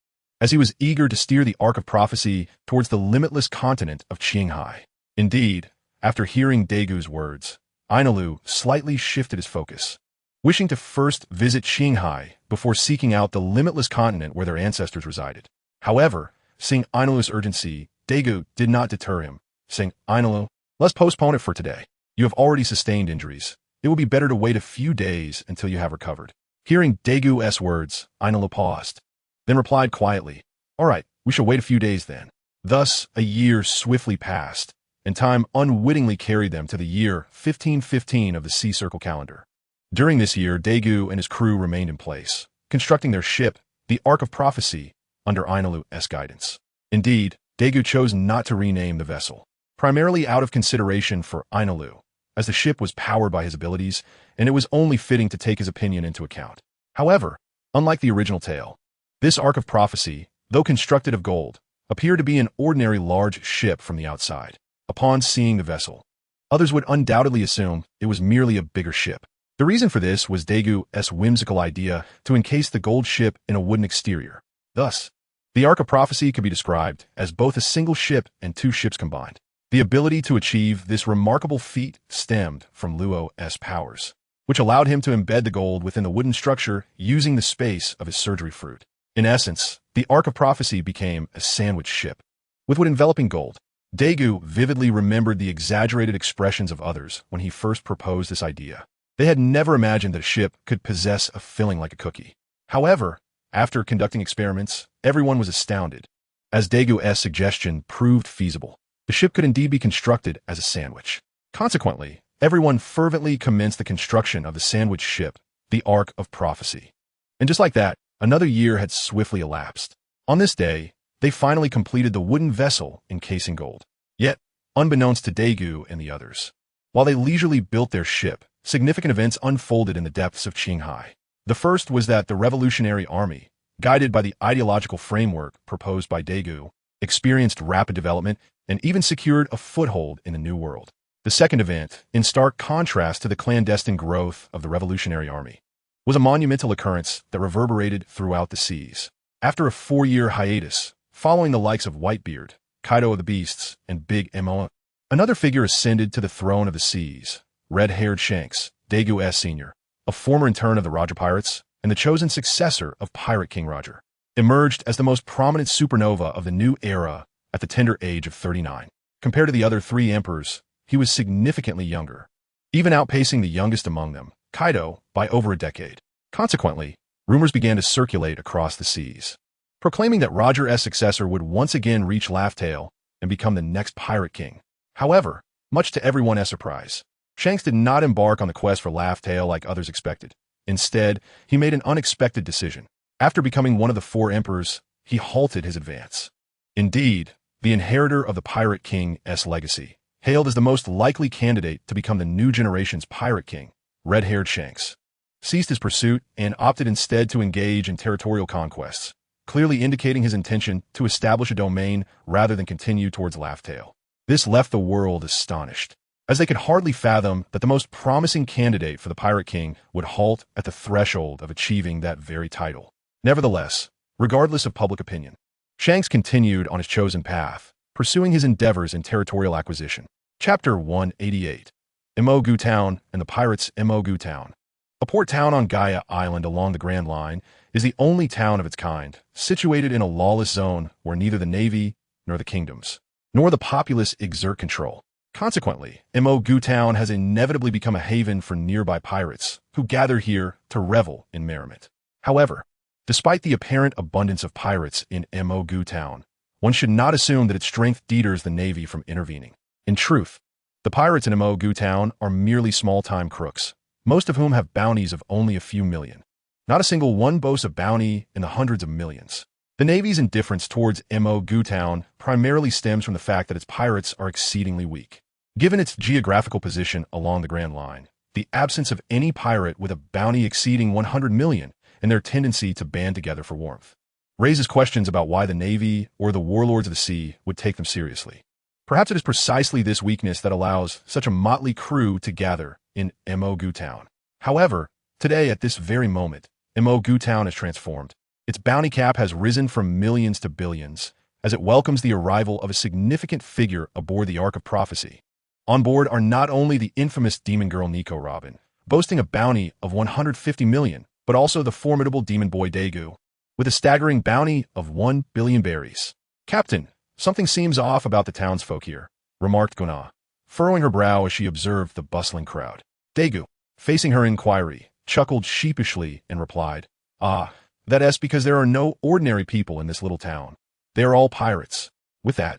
[SPEAKER 1] as he was eager to steer the Ark of Prophecy towards the limitless continent of Qinghai. Indeed, after hearing Daegu's words, Ainalu slightly shifted his focus, wishing to first visit Qinghai before seeking out the limitless continent where their ancestors resided. However, seeing Ainalu's urgency, Daegu did not deter him, saying, "Ainalu, let's postpone it for today. You have already sustained injuries. It will be better to wait a few days until you have recovered." Hearing Daegu's words, Ainalu paused, then replied quietly, "All right, we shall wait a few days then." Thus, a year swiftly passed, and time unwittingly carried them to the year 1515 of the Sea Circle calendar. During this year, Daegu and his crew remained in place, constructing their ship, the Ark of Prophecy, under Ainalu's guidance. Indeed, Daegu chose not to rename the vessel, primarily out of consideration for Ainalu, as the ship was powered by his abilities, and it was only fitting to take his opinion into account. However, unlike the original tale, this Ark of Prophecy, though constructed of gold, appeared to be an ordinary large ship from the outside. Upon seeing the vessel, others would undoubtedly assume it was merely a bigger ship. The reason for this was Daegu's whimsical idea to encase the gold ship in a wooden exterior. Thus, the Ark of Prophecy could be described as both a single ship and two ships combined. The ability to achieve this remarkable feat stemmed from Luo's powers, which allowed him to embed the gold within the wooden structure using the space of his surgery fruit. In essence, the Ark of Prophecy became a sandwich ship, with wood enveloping gold. Daegu vividly remembered the exaggerated expressions of others when he first proposed this idea. They had never imagined that a ship could possess a filling like a cookie. However, after conducting experiments, everyone was astounded, as Daegu's suggestion proved feasible. The ship could indeed be constructed as a sandwich. Consequently, everyone fervently commenced the construction of the sandwich ship, the Ark of Prophecy. And just like that, another year had swiftly elapsed. On this day, they finally completed the wooden vessel encased in gold. Yet, unbeknownst to Daegu and the others, while they leisurely built their ship, significant events unfolded in the depths of Qinghai. The first was that the Revolutionary Army, guided by the ideological framework proposed by Daegu, experienced rapid development and even secured a foothold in the New World. The second event, in stark contrast to the clandestine growth of the Revolutionary Army, was a monumental occurrence that reverberated throughout the seas. After a 4-year hiatus, following the likes of Whitebeard, Kaido of the Beasts, and Big Mo, another figure ascended to the throne of the seas, red-haired Shanks, Daegu Sr., a former intern of the Roger Pirates, and the chosen successor of Pirate King Roger, emerged as the most prominent supernova of the new era at the tender age of 39. Compared to the other 3 emperors, he was significantly younger, even outpacing the youngest among them, Kaido, by over a decade. Consequently, rumors began to circulate across the seas, proclaiming that Roger's successor would once again reach Laugh Tale and become the next Pirate King. However, much to everyone's surprise, Shanks did not embark on the quest for Laugh Tale like others expected. Instead, he made an unexpected decision. After becoming one of the 4 emperors, he halted his advance. Indeed, the inheritor of the Pirate King's legacy, hailed as the most likely candidate to become the new generation's Pirate King, red-haired Shanks, ceased his pursuit and opted instead to engage in territorial conquests, clearly indicating his intention to establish a domain rather than continue towards Laugh Tale. This left the world astonished, as they could hardly fathom that the most promising candidate for the Pirate King would halt at the threshold of achieving that very title. Nevertheless, regardless of public opinion, Shanks continued on his chosen path, pursuing his endeavors in territorial acquisition. Chapter 188. Emogu Town and the Pirates' Emogu Town. A port town on Gaia Island along the Grand Line is the only town of its kind, situated in a lawless zone where neither the Navy nor the kingdoms, nor the populace exert control. Consequently, Emogu Town has inevitably become a haven for nearby pirates who gather here to revel in merriment. However, despite the apparent abundance of pirates in Emogu Town, one should not assume that its strength deters the Navy from intervening. In truth, the pirates in Emogu Town are merely small-time crooks, most of whom have bounties of only a few million. Not a single one boasts a bounty in the hundreds of millions. The Navy's indifference towards Emogu Town primarily stems from the fact that its pirates are exceedingly weak. Given its geographical position along the Grand Line, the absence of any pirate with a bounty exceeding 100 million and their tendency to band together for warmth raises questions about why the Navy or the warlords of the sea would take them seriously. Perhaps it is precisely this weakness that allows such a motley crew to gather in Emogu Town. However, today at this very moment, Emogu Town is transformed. Its bounty cap has risen from millions to billions as it welcomes the arrival of a significant figure aboard the Ark of Prophecy. On board are not only the infamous demon girl Nico Robin, boasting a bounty of 150 million, but also the formidable demon boy Daegu, with a staggering bounty of 1 billion berries. "Captain, something seems off about the townsfolk here," remarked Guna, furrowing her brow as she observed the bustling crowd. Daegu, facing her inquiry, chuckled sheepishly and replied, "Ah, that is because there are no ordinary people in this little town. They are all pirates." With that,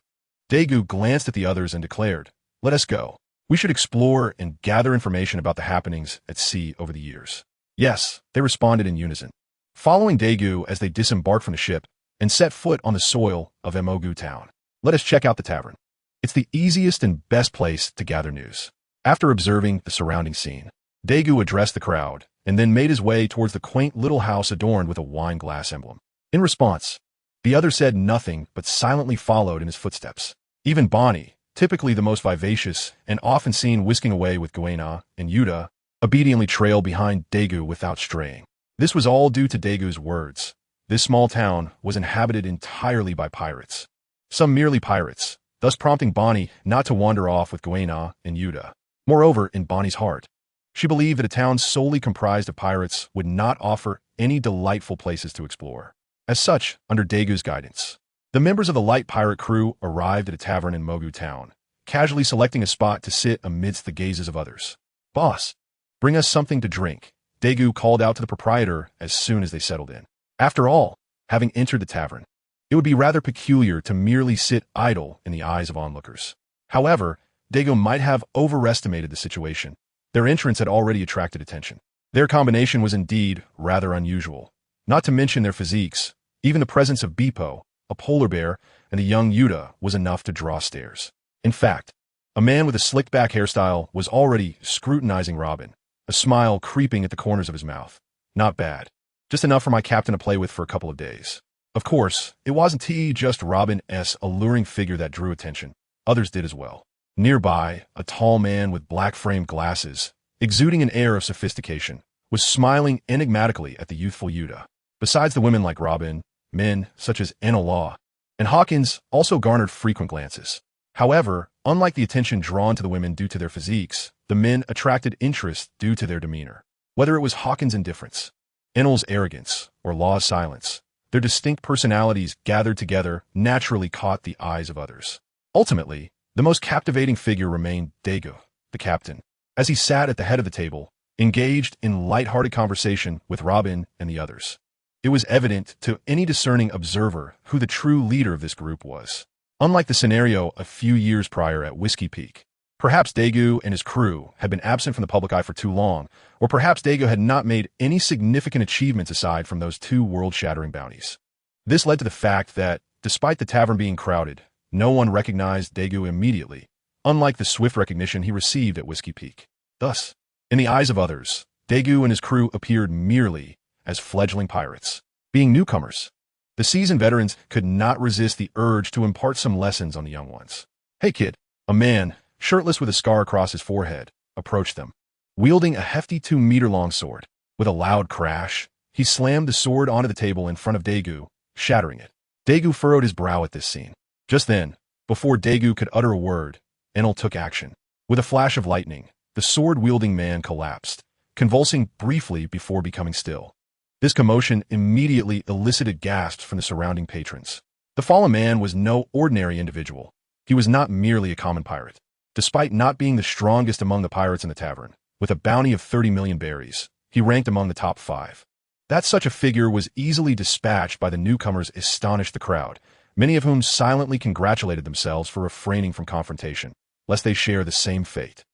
[SPEAKER 1] Daegu glanced at the others and declared, "Let us go. We should explore and gather information about the happenings at sea over the years." "Yes," they responded in unison, following Daegu as they disembarked from the ship and set foot on the soil of Emogu Town. "Let us check out the tavern. It's the easiest and best place to gather news." After observing the surrounding scene, Daegu addressed the crowd and then made his way towards the quaint little house adorned with a wine glass emblem. In response, the other said nothing but silently followed in his footsteps. Even Bonnie, typically the most vivacious and often seen whisking away with Guena and Yuta, obediently trailed behind Daegu without straying. This was all due to Daegu's words. This small town was inhabited entirely by pirates. Some merely pirates, thus prompting Bonnie not to wander off with Guena and Yuta. Moreover, in Bonnie's heart, she believed that a town solely comprised of pirates would not offer any delightful places to explore. As such, under Daegu's guidance, the members of the light pirate crew arrived at a tavern in Mogu Town, casually selecting a spot to sit amidst the gazes of others. "Boss, bring us something to drink," Daegu called out to the proprietor as soon as they settled in. After all, having entered the tavern, It would be rather peculiar to merely sit idle in the eyes of onlookers. However, Daegu might have overestimated the situation. Their entrance had already attracted attention. Their combination was indeed rather unusual. Not to mention their physiques, even the presence of Beepo, a polar bear, and the young Yuta was enough to draw stares. In fact, a man with a slicked-back hairstyle was already scrutinizing Robin, a smile creeping at the corners of his mouth. Not bad. Just enough for my captain to play with for a couple of days. Of course, it wasn't just Robin's alluring figure that drew attention. Others did as well. Nearby, a tall man with black-framed glasses, exuding an air of sophistication, was smiling enigmatically at the youthful Yuta. Besides the women like Robin, men such as Law and Hawkins also garnered frequent glances. However, unlike the attention drawn to the women due to their physiques, the men attracted interest due to their demeanor. Whether it was Hawkins' indifference, Enel's arrogance, or Law's silence, their distinct personalities gathered together naturally caught the eyes of others. Ultimately, the most captivating figure remained Daegu, the captain, as he sat at the head of the table, engaged in light-hearted conversation with Robin and the others. It was evident to any discerning observer who the true leader of this group was. Unlike the scenario a few years prior at Whiskey Peak, perhaps Daegu and his crew had been absent from the public eye for too long, or perhaps Daegu had not made any significant achievements aside from those two world-shattering bounties. This led to the fact that, despite the tavern being crowded, no one recognized Daegu immediately, unlike the swift recognition he received at Whiskey Peak. Thus, in the eyes of others, Daegu and his crew appeared merely as fledgling pirates. Being newcomers, the seasoned veterans could not resist the urge to impart some lessons on the young ones. "Hey kid," a man, shirtless with a scar across his forehead, approached them, wielding a hefty 2-meter-long sword. With a loud crash, he slammed the sword onto the table in front of Daegu, shattering it. Daegu furrowed his brow at this scene. Just then, before Daegu could utter a word, Enel took action. With a flash of lightning, the sword-wielding man collapsed, convulsing briefly before becoming still. This commotion immediately elicited gasps from the surrounding patrons. The fallen man was no ordinary individual. He was not merely a common pirate. Despite not being the strongest among the pirates in the tavern, with a bounty of 30 million berries, he ranked among the top 5. That such a figure was easily dispatched by the newcomers astonished the crowd, many of whom silently congratulated themselves for refraining from confrontation, lest they share the same fate.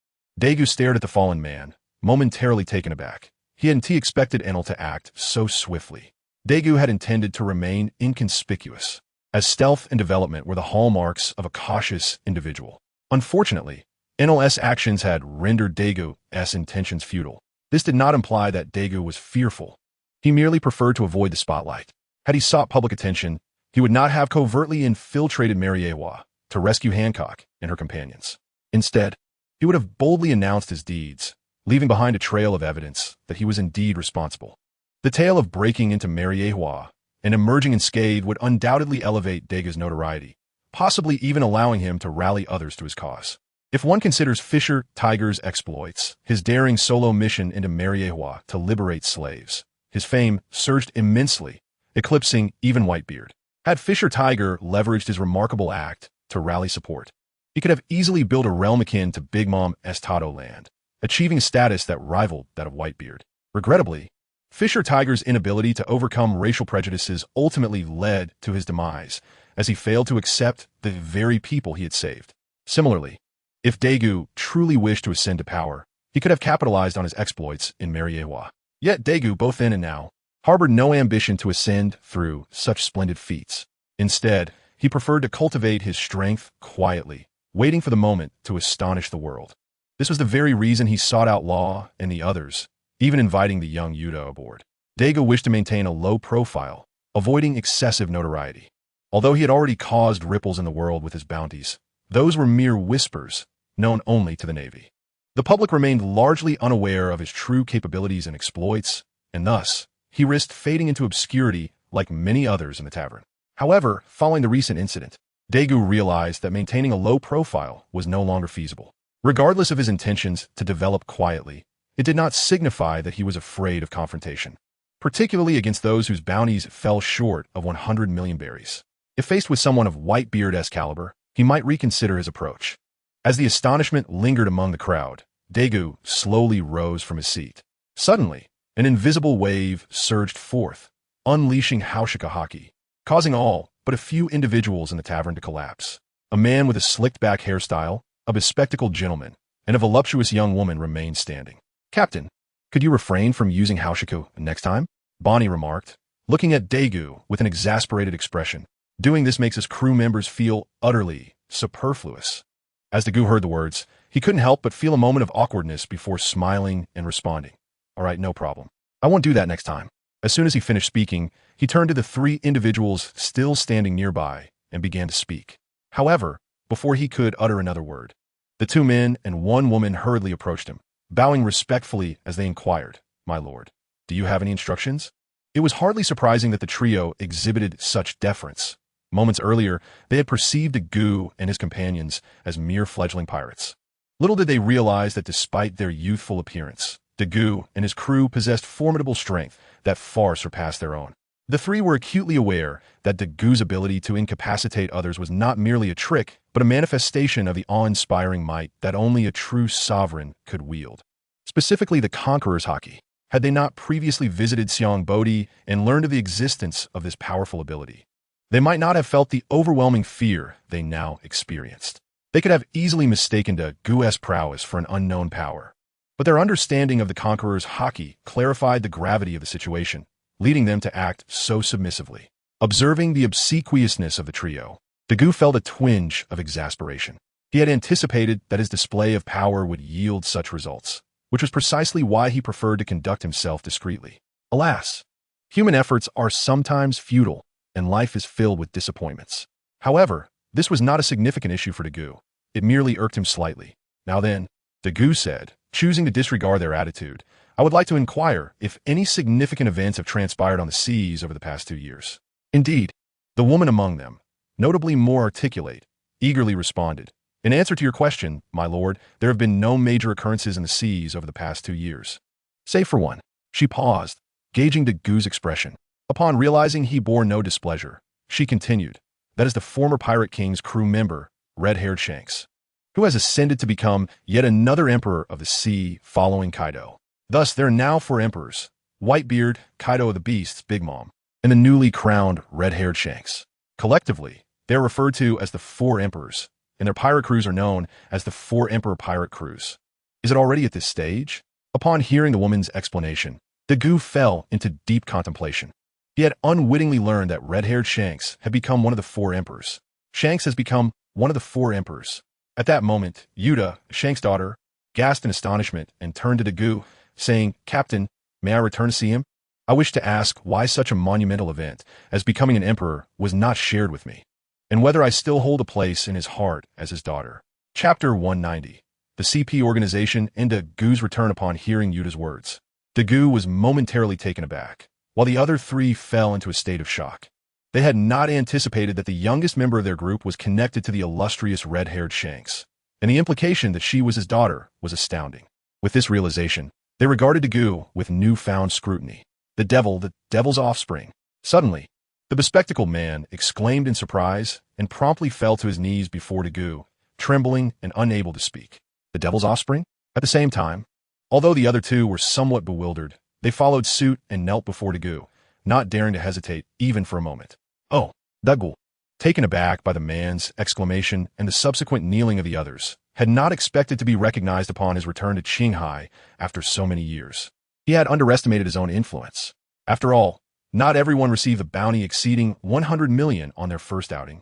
[SPEAKER 1] Daegu stared at the fallen man, momentarily taken aback. He hadn't expected Enel to act so swiftly. Daegu had intended to remain inconspicuous, as stealth and development were the hallmarks of a cautious individual. Unfortunately, Enel's actions had rendered Daegu's intentions futile. This did not imply that Daegu was fearful. He merely preferred to avoid the spotlight. Had he sought public attention, he would not have covertly infiltrated Mariewa to rescue Hancock and her companions. Instead, he would have boldly announced his deeds, leaving behind a trail of evidence that he was indeed responsible. The tale of breaking into Mariewa and emerging unscathed would undoubtedly elevate Daegu's notoriety, possibly even allowing him to rally others to his cause. If one considers Fisher Tiger's exploits, his daring solo mission into Mariewa to liberate slaves, his fame surged immensely, eclipsing even Whitebeard. Had Fisher Tiger leveraged his remarkable act to rally support, he could have easily built a realm akin to Big Mom Estado land, achieving a status that rivaled that of Whitebeard. Regrettably, Fisher Tiger's inability to overcome racial prejudices ultimately led to his demise, as he failed to accept the very people he had saved. Similarly, if Daegu truly wished to ascend to power, he could have capitalized on his exploits in Mariewa. Yet Daegu, both then and now, harbored no ambition to ascend through such splendid feats. Instead, he preferred to cultivate his strength quietly, waiting for the moment to astonish the world. This was the very reason he sought out Law and the others, even inviting the young Yuta aboard. Daegu wished to maintain a low profile, avoiding excessive notoriety. Although he had already caused ripples in the world with his bounties, those were mere whispers, known only to the Navy. The public remained largely unaware of his true capabilities and exploits, and thus, he risked fading into obscurity like many others in the tavern. However, following the recent incident, Daegu realized that maintaining a low profile was no longer feasible. Regardless of his intentions to develop quietly, it did not signify that he was afraid of confrontation, particularly against those whose bounties fell short of 100 million berries. If faced with someone of Whitebeard's caliber, he might reconsider his approach. As the astonishment lingered among the crowd, Daegu slowly rose from his seat. Suddenly, an invisible wave surged forth, unleashing Haushika Haki, causing all but a few individuals in the tavern to collapse. A man with a slicked-back hairstyle, a bespectacled gentleman, and a voluptuous young woman remained standing. "Captain, could you refrain from using Haoshiku next time?" Bonnie remarked, looking at Daegu with an exasperated expression. "Doing this makes his crew members feel utterly superfluous." As Daegu heard the words, he couldn't help but feel a moment of awkwardness before smiling and responding. "All right, no problem. I won't do that next time." As soon as he finished speaking, he turned to the three individuals still standing nearby and began to speak. However, before he could utter another word, the two men and one woman hurriedly approached him, bowing respectfully as they inquired, "My lord, do you have any instructions?" It was hardly surprising that the trio exhibited such deference. Moments earlier, they had perceived Daegu and his companions as mere fledgling pirates. Little did they realize that despite their youthful appearance, Daegu and his crew possessed formidable strength that far surpassed their own. The three were acutely aware that Dagu's ability to incapacitate others was not merely a trick, but a manifestation of the awe-inspiring might that only a true sovereign could wield. Specifically the Conqueror's Haki. Had they not previously visited Xiong Bodhi and learned of the existence of this powerful ability, they might not have felt the overwhelming fear they now experienced. They could have easily mistaken Dagu's prowess for an unknown power. But their understanding of the Conqueror's Haki clarified the gravity of the situation, leading them to act so submissively. Observing the obsequiousness of the trio, Daegu felt a twinge of exasperation. He had anticipated that his display of power would yield such results, which was precisely why he preferred to conduct himself discreetly. Alas, human efforts are sometimes futile, and life is filled with disappointments. However, this was not a significant issue for Daegu. It merely irked him slightly. "Now then," Daegu said, choosing to disregard their attitude, "I would like to inquire if any significant events have transpired on the seas over the past 2 years." Indeed, the woman among them, notably more articulate, eagerly responded, "In answer to your question, my lord, there have been no major occurrences in the seas over the past 2 years. Save for one." She paused, gauging Dagu's expression. Upon realizing he bore no displeasure, she continued, "That is the former Pirate King's crew member, red-haired Shanks, who has ascended to become yet another emperor of the sea following Kaido. Thus, there are now 4 emperors: Whitebeard, Kaido of the Beasts, Big Mom, and the newly crowned red-haired Shanks. Collectively, they are referred to as the 4 emperors, and their pirate crews are known as the 4 Emperor pirate crews. Is it already at this stage?" Upon hearing the woman's explanation, Daegu fell into deep contemplation. He had unwittingly learned that red-haired Shanks had become one of the 4 emperors. Shanks has become one of the 4 emperors. At that moment, Yuta, Shanks' daughter, gasped in astonishment and turned to Daegu, saying, "Captain, may I return to see him? I wish to ask why such a monumental event as becoming an emperor was not shared with me, and whether I still hold a place in his heart as his daughter." Chapter 190. The CP Organization and Dagu's return. Upon hearing Yuta's words, Daegu was momentarily taken aback, while the other 3 fell into a state of shock. They had not anticipated that the youngest member of their group was connected to the illustrious red-haired Shanks, and the implication that she was his daughter was astounding. With this realization, they regarded Daegu with newfound scrutiny. The devil's offspring. Suddenly, the bespectacled man exclaimed in surprise and promptly fell to his knees before Daegu, trembling and unable to speak. The devil's offspring? At the same time, although the other 2 were somewhat bewildered, they followed suit and knelt before Daegu, not daring to hesitate even for a moment. "Oh, Daegu," taken aback by the man's exclamation and the subsequent kneeling of the others, had not expected to be recognized upon his return to Qinghai after so many years. He had underestimated his own influence. After all, not everyone received a bounty exceeding 100 million on their first outing,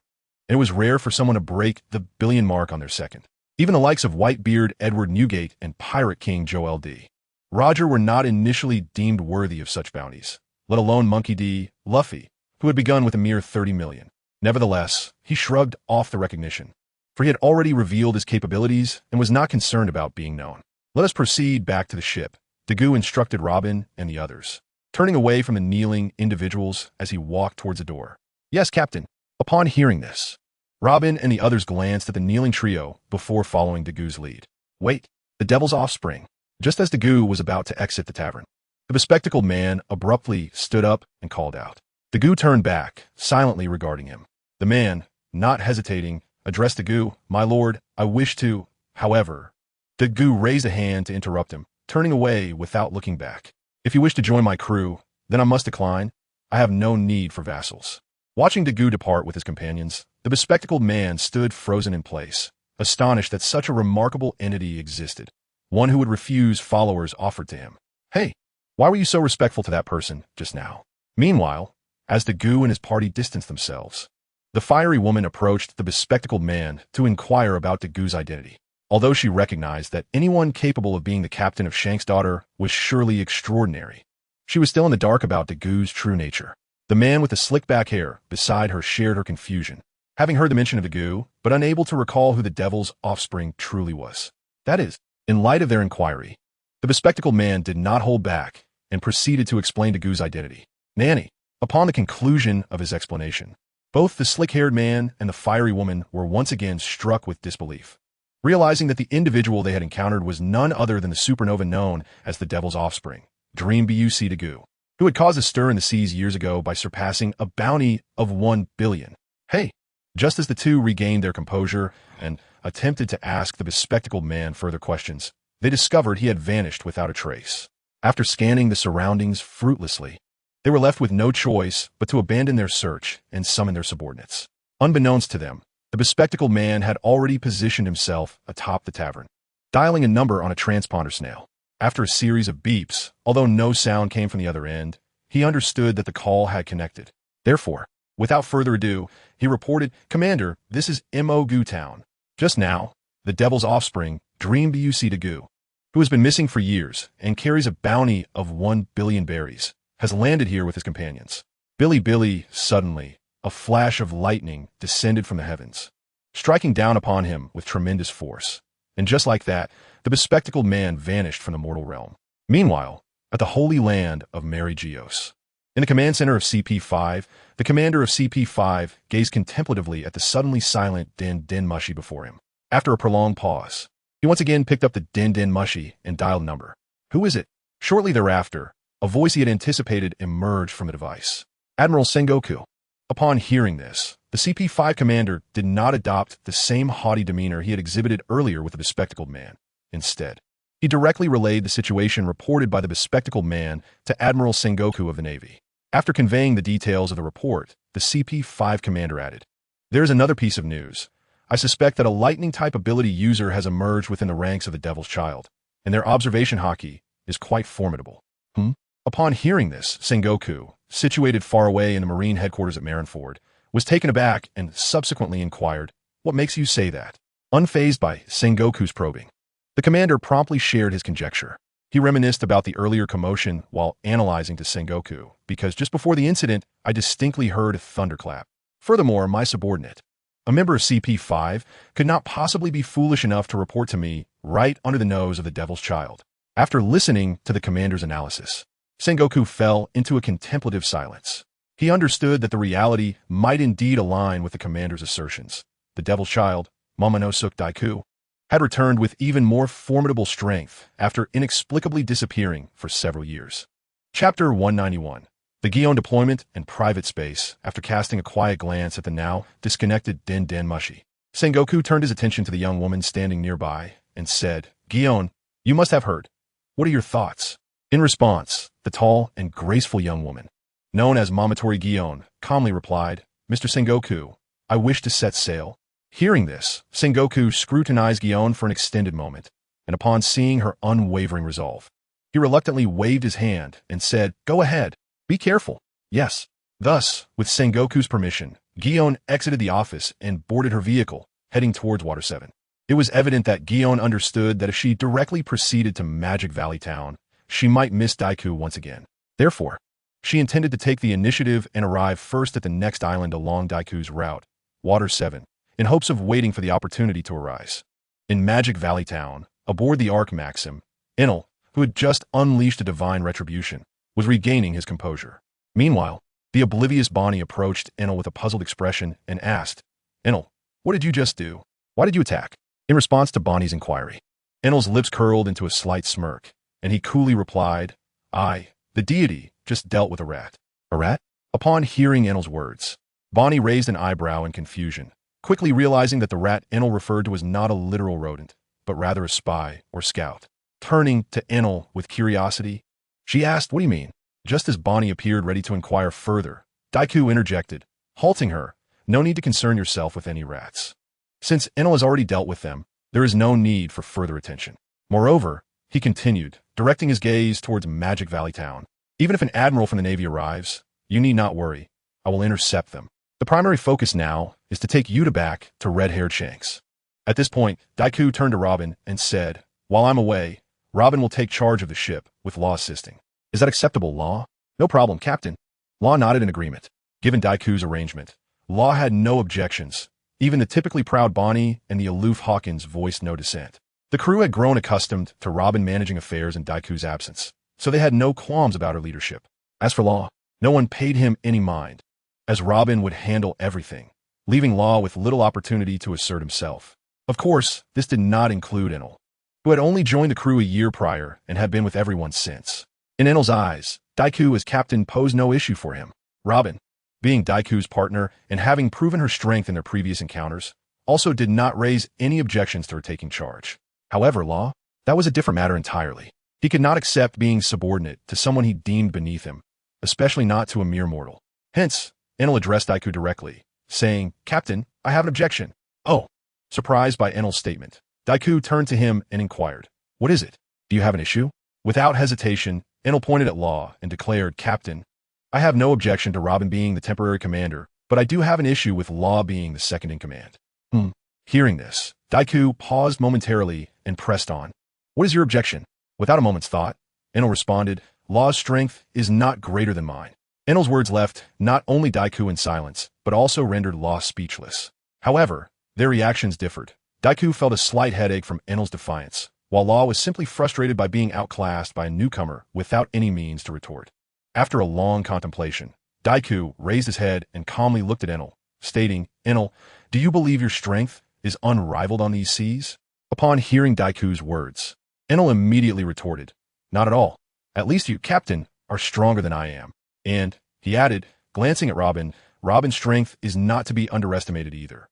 [SPEAKER 1] and it was rare for someone to break the billion mark on their second. Even the likes of Whitebeard, Edward Newgate, and Pirate King Joel D. Roger were not initially deemed worthy of such bounties, let alone Monkey D. Luffy, who had begun with a mere 30 million. Nevertheless, he shrugged off the recognition, for he had already revealed his capabilities and was not concerned about being known. "Let us proceed back to the ship," Daegu instructed Robin and the others, turning away from the kneeling individuals as he walked towards the door. "Yes, Captain." Upon hearing this, Robin and the others glanced at the kneeling trio before following Dagu's lead. "Wait, the devil's offspring." Just as Daegu was about to exit the tavern, the bespectacled man abruptly stood up and called out. Daegu turned back, silently regarding him. The man, not hesitating, addressed Daegu, "My lord, I wish to..." However, Daegu raised a hand to interrupt him, turning away without looking back. "If you wish to join my crew, then I must decline. I have no need for vassals." Watching Dagu depart with his companions, the bespectacled man stood frozen in place, astonished that such a remarkable entity existed, one who would refuse followers offered to him. Hey, why were you so respectful to that person just now? Meanwhile, as Dagu and his party distanced themselves, the fiery woman approached the bespectacled man to inquire about Dagu's identity. Although she recognized that anyone capable of being the captain of Shank's daughter was surely extraordinary, she was still in the dark about Dagu's true nature. The man with the slick back hair beside her shared her confusion, having heard the mention of Dagu, but unable to recall who the devil's offspring truly was. That is, in light of their inquiry, the bespectacled man did not hold back and proceeded to explain Dagu's identity. Nanny, upon the conclusion of his explanation, both the slick-haired man and the fiery woman were once again struck with disbelief, realizing that the individual they had encountered was none other than the supernova known as the devil's offspring, Dream Buc Dagu, who had caused a stir in the seas years ago by surpassing a bounty of 1 billion. Hey, just as the two regained their composure and attempted to ask the bespectacled man further questions, they discovered he had vanished without a trace. After scanning the surroundings fruitlessly, they were left with no choice but to abandon their search and summon their subordinates. Unbeknownst to them, the bespectacled man had already positioned himself atop the tavern, dialing a number on a transponder snail. After a series of beeps, although no sound came from the other end, he understood that the call had connected. Therefore, without further ado, he reported, "Commander, this is Mo Town. Just now, the devil's offspring, Dream Buc Dagu, who has been missing for years and carries a bounty of 1 billion berries, has landed here with his companions." Billy, suddenly, a flash of lightning descended from the heavens, striking down upon him with tremendous force. And just like that, the bespectacled man vanished from the mortal realm. Meanwhile, at the holy land of Mary Geos, in the command center of CP5, the commander of CP5 gazed contemplatively at the suddenly silent Den Mushi before him. After a prolonged pause, he once again picked up the Den Mushi and dialed number. "Who is it?" Shortly thereafter, a voice he had anticipated emerged from the device. "Admiral Sengoku." Upon hearing this, the CP5 commander did not adopt the same haughty demeanor he had exhibited earlier with the bespectacled man. Instead, he directly relayed the situation reported by the bespectacled man to Admiral Sengoku of the Navy. After conveying the details of the report, the CP5 commander added, "There's another piece of news. I suspect that a lightning-type ability user has emerged within the ranks of the Devil's Child, and their observation haki is quite formidable." Upon hearing this, Sengoku, situated far away in the Marine headquarters at Marineford, was taken aback and subsequently inquired, "What makes you say that?" Unfazed by Sengoku's probing, the commander promptly shared his conjecture. He reminisced about the earlier commotion while analyzing to Sengoku, because just before the incident, I distinctly heard a thunderclap. Furthermore, my subordinate, a member of CP5, could not possibly be foolish enough to report to me right under the nose of the Devil's Child. After listening to the commander's analysis, Sengoku fell into a contemplative silence. He understood that the reality might indeed align with the commander's assertions. The Devil's Child, Momonosuke Daiku, had returned with even more formidable strength after inexplicably disappearing for several years. Chapter 191. The Gion Deployment and Private Space. After casting a quiet glance at the now disconnected Den Mushi, Sengoku turned his attention to the young woman standing nearby and said, "Gion, you must have heard. What are your thoughts?" In response, the tall and graceful young woman, known as Momotori Gion, calmly replied, "Mr. Sengoku, I wish to set sail." Hearing this, Sengoku scrutinized Gion for an extended moment, and upon seeing her unwavering resolve, he reluctantly waved his hand and said, "Go ahead. Be careful." "Yes." Thus, with Sengoku's permission, Gion exited the office and boarded her vehicle, heading towards Water 7. It was evident that Gion understood that if she directly proceeded to Magic Valley Town, she might miss Daiku once again. Therefore, she intended to take the initiative and arrive first at the next island along Daiku's route, Water 7, in hopes of waiting for the opportunity to arise. In Magic Valley Town, aboard the Ark Maxim, Enel, who had just unleashed a divine retribution, was regaining his composure. Meanwhile, the oblivious Bonnie approached Enel with a puzzled expression and asked, "Enel, what did you just do? Why did you attack?" In response to Bonnie's inquiry, Enel's lips curled into a slight smirk, and he coolly replied, "The deity, just dealt with a rat." "A rat?" Upon hearing Enel's words, Bonnie raised an eyebrow in confusion, quickly realizing that the rat Enel referred to was not a literal rodent, but rather a spy or scout. Turning to Enel with curiosity, she asked, "What do you mean?" Just as Bonnie appeared ready to inquire further, Daiku interjected, halting her. No need to concern yourself with any rats. Since Enel has already dealt with them, there is no need for further attention. Moreover, he continued, directing his gaze towards Magic Valley Town. Even if an admiral from the Navy arrives, you need not worry. I will intercept them. The primary focus now is to take Yuta back to red-haired Shanks. At this point, Daiku turned to Robin and said, while I'm away, Robin will take charge of the ship, with Law assisting. Is that acceptable, Law? No problem, Captain. Law nodded in agreement. Given Daiku's arrangement, Law had no objections. Even the typically proud Bonnie and the aloof Hawkins voiced no dissent. The crew had grown accustomed to Robin managing affairs in Daiku's absence, so they had no qualms about her leadership. As for Law, no one paid him any mind, as Robin would handle everything, leaving Law with little opportunity to assert himself. Of course, this did not include Enel, who had only joined the crew a year prior and had been with everyone since. In Enel's eyes, Daiku as captain posed no issue for him. Robin, being Daiku's partner and having proven her strength in their previous encounters, also did not raise any objections to her taking charge. However, Law, that was a different matter entirely. He could not accept being subordinate to someone he deemed beneath him, especially not to a mere mortal. Hence, Enel addressed Daiku directly, saying, Captain, I have an objection. Oh. Surprised by Enel's statement, Daiku turned to him and inquired, what is it? Do you have an issue? Without hesitation, Enel pointed at Law and declared, Captain, I have no objection to Robin being the temporary commander, but I do have an issue with Law being the second in command. Hearing this, Daiku paused momentarily and pressed on. What is your objection? Without a moment's thought, Enel responded, Law's strength is not greater than mine. Enel's words left not only Daiku in silence, but also rendered Law speechless. However, their reactions differed. Daiku felt a slight headache from Enel's defiance, while Law was simply frustrated by being outclassed by a newcomer without any means to retort. After a long contemplation, Daiku raised his head and calmly looked at Enel, stating, Enel, do you believe your strength is unrivaled on these seas? Upon hearing Daiku's words, Enel immediately retorted, not at all. At least you, Captain, are stronger than I am. And, he added, glancing at Robin, Robin's strength is not to be underestimated either.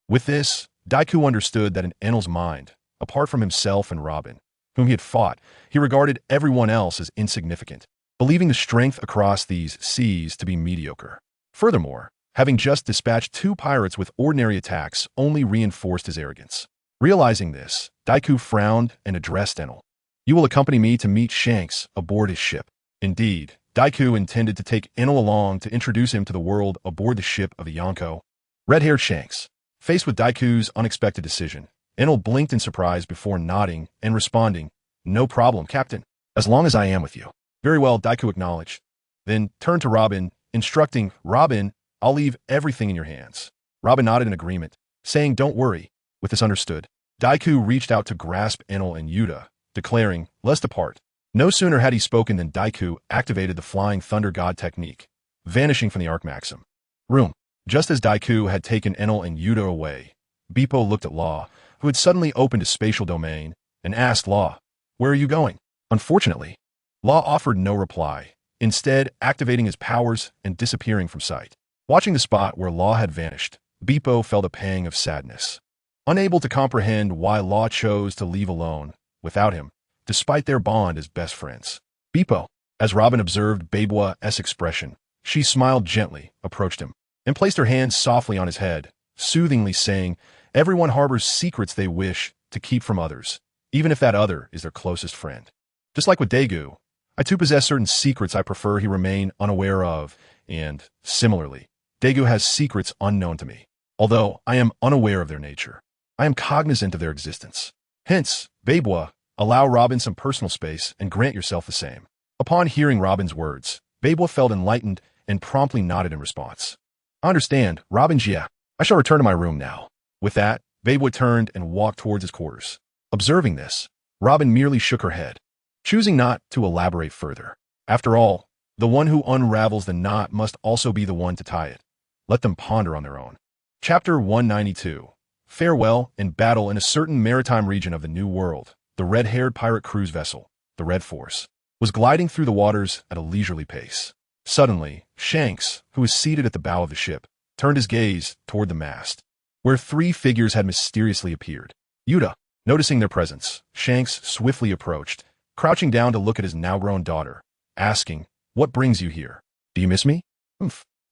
[SPEAKER 1] With this, Daiku understood that in Enel's mind, apart from himself and Robin, whom he had fought, he regarded everyone else as insignificant, believing the strength across these seas to be mediocre. Furthermore, having just dispatched 2 pirates with ordinary attacks only reinforced his arrogance. Realizing this, Daiku frowned and addressed Enel. You will accompany me to meet Shanks aboard his ship. Indeed, Daiku intended to take Enel along to introduce him to the world aboard the ship of the Yonko. Red-haired Shanks. Faced with Daiku's unexpected decision, Enel blinked in surprise before nodding and responding, no problem, Captain, as long as I am with you. Very well, Daiku acknowledged. Then turned to Robin, instructing, Robin, I'll leave everything in your hands. Robin nodded in agreement, saying, don't worry. With this understood, Daiku reached out to grasp Enel and Yuta, declaring, let's depart. No sooner had he spoken than Daiku activated the Flying Thunder God technique, vanishing from the Arc Maxim room. Just as Daiku had taken Enel and Yuta away, Beepo looked at Law, who had suddenly opened a spatial domain, and asked Law, where are you going? Unfortunately, Law offered no reply, instead activating his powers and disappearing from sight. Watching the spot where Law had vanished, Beepo felt a pang of sadness. Unable to comprehend why Law chose to leave alone, without him, despite their bond as best friends. Beepo, as Robin observed Beiboa's expression, she smiled gently, approached him, and placed her hand softly on his head, soothingly saying, everyone harbors secrets they wish to keep from others, even if that other is their closest friend. Just like with Daegu, I too possess certain secrets I prefer he remain unaware of, and, similarly, Daegu has secrets unknown to me. Although I am unaware of their nature, I am cognizant of their existence. Hence, Beiboa, allow Robin some personal space and grant yourself the same. Upon hearing Robin's words, Beiboa felt enlightened and promptly nodded in response. I understand, Robin Jia. I shall return to my room now. With that, Beiboa turned and walked towards his quarters. Observing this, Robin merely shook her head, choosing not to elaborate further. After all, the one who unravels the knot must also be the one to tie it. Let them ponder on their own. Chapter 192. Farewell and battle in a certain maritime region of the New World. The red-haired pirate cruise vessel, the Red Force, was gliding through the waters at a leisurely pace. Suddenly, Shanks, who was seated at the bow of the ship, turned his gaze toward the mast, where 3 figures had mysteriously appeared. Yuta, noticing their presence, Shanks swiftly approached, crouching down to look at his now-grown daughter, asking, what brings you here? Do you miss me?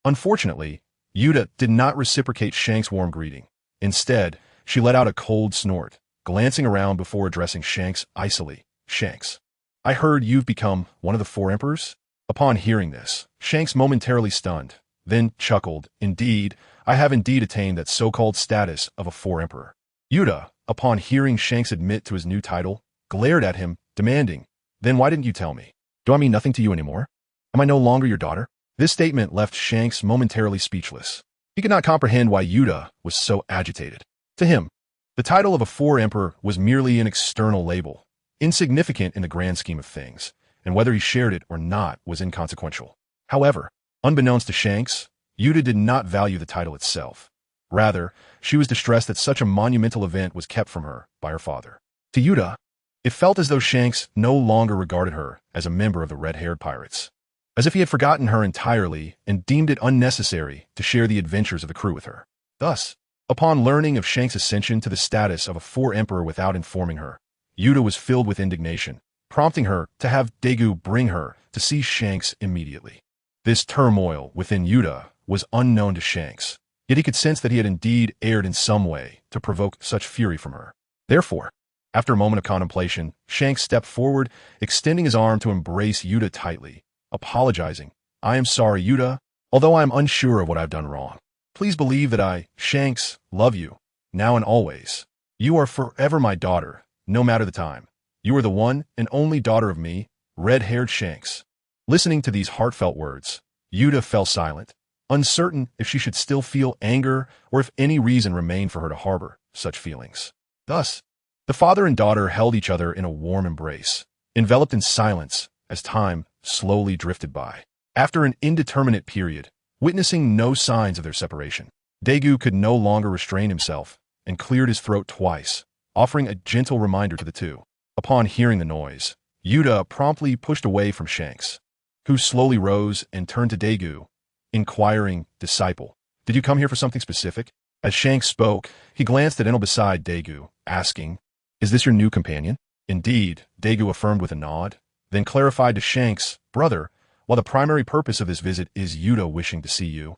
[SPEAKER 1] Unfortunately, Yuta did not reciprocate Shanks' warm greeting. Instead, she let out a cold snort, glancing around before addressing Shanks icily. Shanks, I heard you've become one of the four emperors? Upon hearing this, Shanks momentarily stunned, then chuckled. Indeed, I have indeed attained that so-called status of a four emperor. Yuta, upon hearing Shanks admit to his new title, glared at him, demanding, then why didn't you tell me? Do I mean nothing to you anymore? Am I no longer your daughter? This statement left Shanks momentarily speechless. He could not comprehend why Yuta was so agitated. To him, the title of a four emperor was merely an external label, insignificant in the grand scheme of things, and whether he shared it or not was inconsequential. However, unbeknownst to Shanks, Yuta did not value the title itself. Rather, she was distressed that such a monumental event was kept from her by her father. To Yuta, it felt as though Shanks no longer regarded her as a member of the red-haired pirates, as if he had forgotten her entirely and deemed it unnecessary to share the adventures of the crew with her. Thus, upon learning of Shanks' ascension to the status of a four emperor without informing her, Yuta was filled with indignation, prompting her to have Daegu bring her to see Shanks immediately. This turmoil within Yuta was unknown to Shanks, yet he could sense that he had indeed erred in some way to provoke such fury from her. Therefore, after a moment of contemplation, Shanks stepped forward, extending his arm to embrace Yuta tightly, apologizing. I am sorry, Yuta, although I am unsure of what I've done wrong. Please believe that I, Shanks, love you, now and always. You are forever my daughter, no matter the time. You are the one and only daughter of me, red-haired Shanks. Listening to these heartfelt words, Yuta fell silent, uncertain if she should still feel anger or if any reason remained for her to harbor such feelings. Thus, the father and daughter held each other in a warm embrace, enveloped in silence as time slowly drifted by. After an indeterminate period, witnessing no signs of their separation, Daegu could no longer restrain himself and cleared his throat twice, offering a gentle reminder to the two. Upon hearing the noise, Yuta promptly pushed away from Shanks, who slowly rose and turned to Daegu, inquiring, disciple, did you come here for something specific? As Shanks spoke, he glanced at Enel beside Daegu, asking, is this your new companion? Indeed, Daegu affirmed with a nod, then clarified to Shanks, brother, while the primary purpose of this visit is Yuta wishing to see you.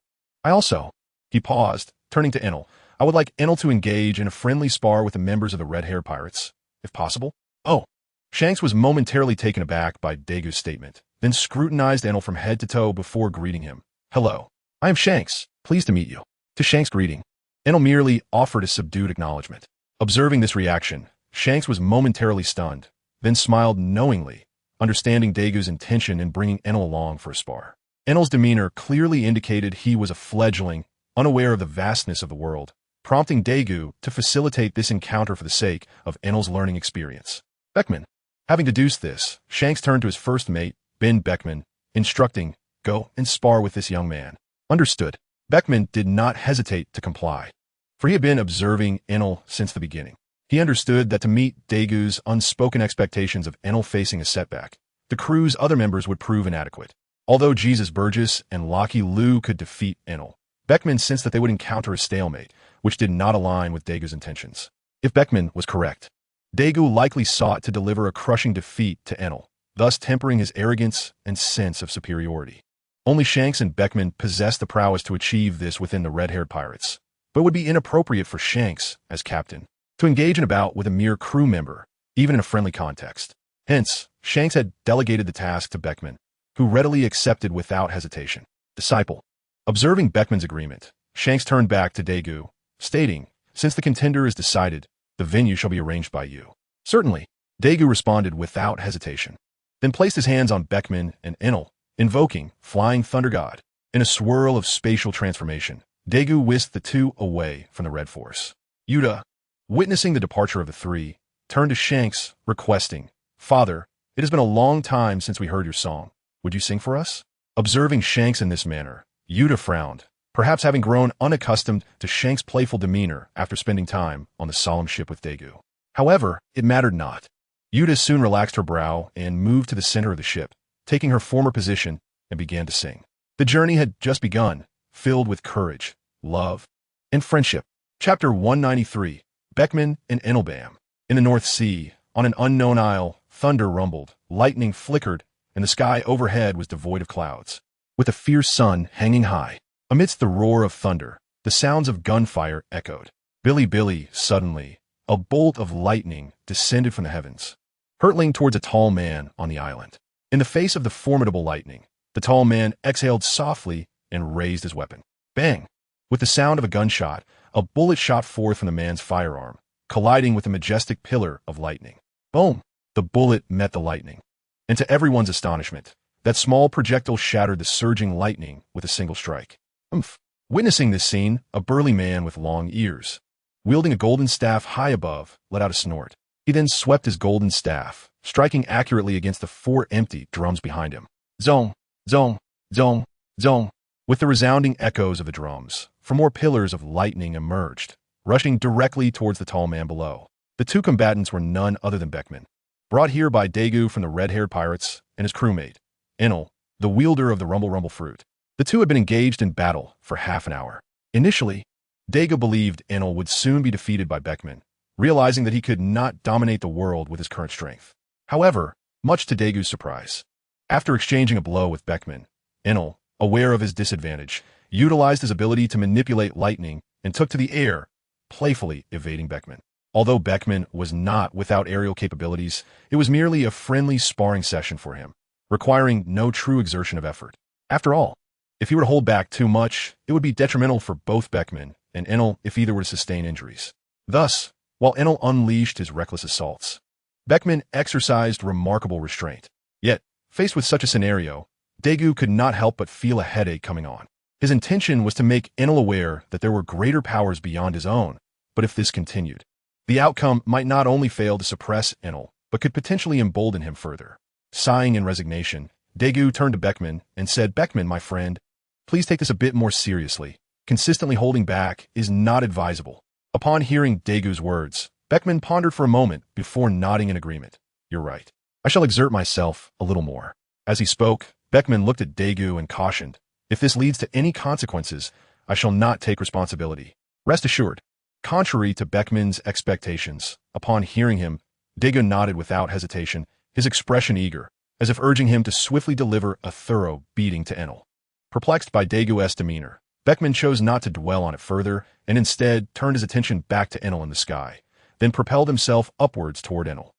[SPEAKER 1] He paused, turning to Enel. I would like Enel to engage in a friendly spar with the members of the red-haired pirates, if possible. Oh. Shanks was momentarily taken aback by Daegu's statement, then scrutinized Enel from head to toe before greeting him. Hello. I am Shanks, pleased to meet you. To Shanks' greeting, Enel merely offered a subdued acknowledgement. Observing this reaction, Shanks was momentarily stunned, then smiled knowingly, understanding Daegu's intention in bringing Enel along for a spar. Enel's demeanor clearly indicated he was a fledgling, unaware of the vastness of the world, prompting Daegu to facilitate this encounter for the sake of Enel's learning experience. Beckman. Having deduced this, Shanks turned to his first mate, Ben Beckman, instructing, go and spar with this young man. Understood. Beckman did not hesitate to comply, for he had been observing Enel since the beginning. He understood that to meet Daegu's unspoken expectations of Enel facing a setback, the crew's other members would prove inadequate. Although Jesus Burgess and Lockie Liu could defeat Enel, Beckman sensed that they would encounter a stalemate, which did not align with Daegu's intentions. If Beckman was correct, Daegu likely sought to deliver a crushing defeat to Enel, thus tempering his arrogance and sense of superiority. Only Shanks and Beckman possessed the prowess to achieve this within the red-haired pirates, but it would be inappropriate for Shanks, as captain, to engage in a bout with a mere crew member, even in a friendly context. Hence, Shanks had delegated the task to Beckman, who readily accepted without hesitation. Disciple. Observing Beckman's agreement, Shanks turned back to Daegu, stating, since the contender is decided, the venue shall be arranged by you. Certainly. Daegu responded without hesitation, then placed his hands on Beckman and Enel, invoking Flying Thunder God. In a swirl of spatial transformation, Daegu whisked the two away from the Red Force. Yuta, witnessing the departure of the three, turned to Shanks, requesting, Father, it has been a long time since we heard your song. Would you sing for us? Observing Shanks in this manner, Yuta frowned, perhaps having grown unaccustomed to Shanks' playful demeanor after spending time on the solemn ship with Daegu. However, it mattered not. Yuta soon relaxed her brow and moved to the center of the ship, taking her former position, and began to sing. The journey had just begun, filled with courage, love, and friendship. Chapter 193, Beckman and Enelbam. In the North Sea, on an unknown isle, thunder rumbled, lightning flickered, and the sky overhead was devoid of clouds. With a fierce sun hanging high, Amidst the roar of thunder, the sounds of gunfire echoed. Billy, suddenly, a bolt of lightning descended from the heavens, hurtling towards a tall man on the island. In the face of the formidable lightning, the tall man exhaled softly and raised his weapon. Bang! With the sound of a gunshot, a bullet shot forth from the man's firearm, colliding with the majestic pillar of lightning. Boom! The bullet met the lightning. And to everyone's astonishment, that small projectile shattered the surging lightning with a single strike. Oomph! Witnessing this scene, a burly man with long ears, wielding a golden staff high above, let out a snort. He then swept his golden staff, striking accurately against the 4 empty drums behind him. Zong! Zong! Zong! Zong! With the resounding echoes of the drums, 4 more pillars of lightning emerged, rushing directly towards the tall man below. The 2 combatants were none other than Beckman, brought here by Daegu from the red-haired pirates, and his crewmate, Enel, the wielder of the rumble fruit. The 2 had been engaged in battle for half an hour. Initially, Daegu believed Enel would soon be defeated by Beckman, realizing that he could not dominate the world with his current strength. However, much to Daegu's surprise, after exchanging a blow with Beckman, Enel, aware of his disadvantage, utilized his ability to manipulate lightning and took to the air, playfully evading Beckman. Although Beckman was not without aerial capabilities, it was merely a friendly sparring session for him, requiring no true exertion of effort. After all, if he were to hold back too much, it would be detrimental for both Beckman and Enel if either were to sustain injuries. Thus, while Enel unleashed his reckless assaults, Beckman exercised remarkable restraint. Yet, faced with such a scenario, Daegu could not help but feel a headache coming on. His intention was to make Enel aware that there were greater powers beyond his own, but if this continued, the outcome might not only fail to suppress Enel, but could potentially embolden him further. Sighing in resignation, Daegu turned to Beckman and said, "Beckman, my friend, please take this a bit more seriously. Consistently holding back is not advisable." Upon hearing Daegu's words, Beckman pondered for a moment before nodding in agreement. "You're right. I shall exert myself a little more." As he spoke, Beckman looked at Daegu and cautioned, "If this leads to any consequences, I shall not take responsibility. Rest assured." Contrary to Beckman's expectations, upon hearing him, Daegu nodded without hesitation, his expression eager, as if urging him to swiftly deliver a thorough beating to Enel. Perplexed by Daegu's demeanor, Beckman chose not to dwell on it further and instead turned his attention back to Enel in the sky, then propelled himself upwards toward Enel.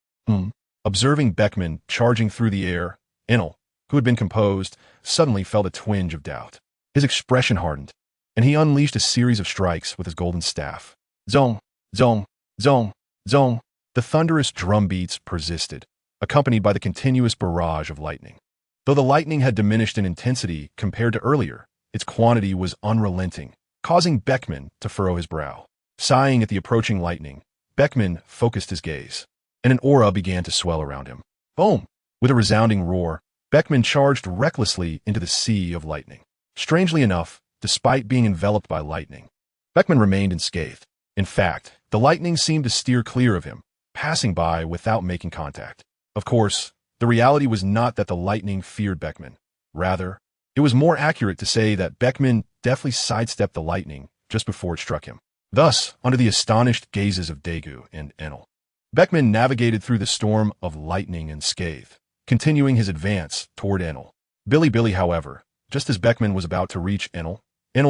[SPEAKER 1] Observing Beckman charging through the air, Enel, who had been composed, suddenly felt a twinge of doubt. His expression hardened, and he unleashed a series of strikes with his golden staff. Zong! Zong! Zong! Zong! The thunderous drum beats persisted, accompanied by the continuous barrage of lightning. Though the lightning had diminished in intensity compared to earlier, its quantity was unrelenting, causing Beckman to furrow his brow. Sighing at the approaching lightning, Beckman focused his gaze, and an aura began to swell around him. Boom! With a resounding roar, Beckman charged recklessly into the sea of lightning. Strangely enough, despite being enveloped by lightning, Beckman remained unscathed. In fact, the lightning seemed to steer clear of him, passing by without making contact. Of course, the reality was not that the lightning feared Beckman. Rather, it was more accurate to say that Beckman deftly sidestepped the lightning just before it struck him. Thus, under the astonished gazes of Daegu and Enel, Beckman navigated through the storm of lightning unscathed, continuing his advance toward Enel. Billy, however, just as Beckman was about to reach Enel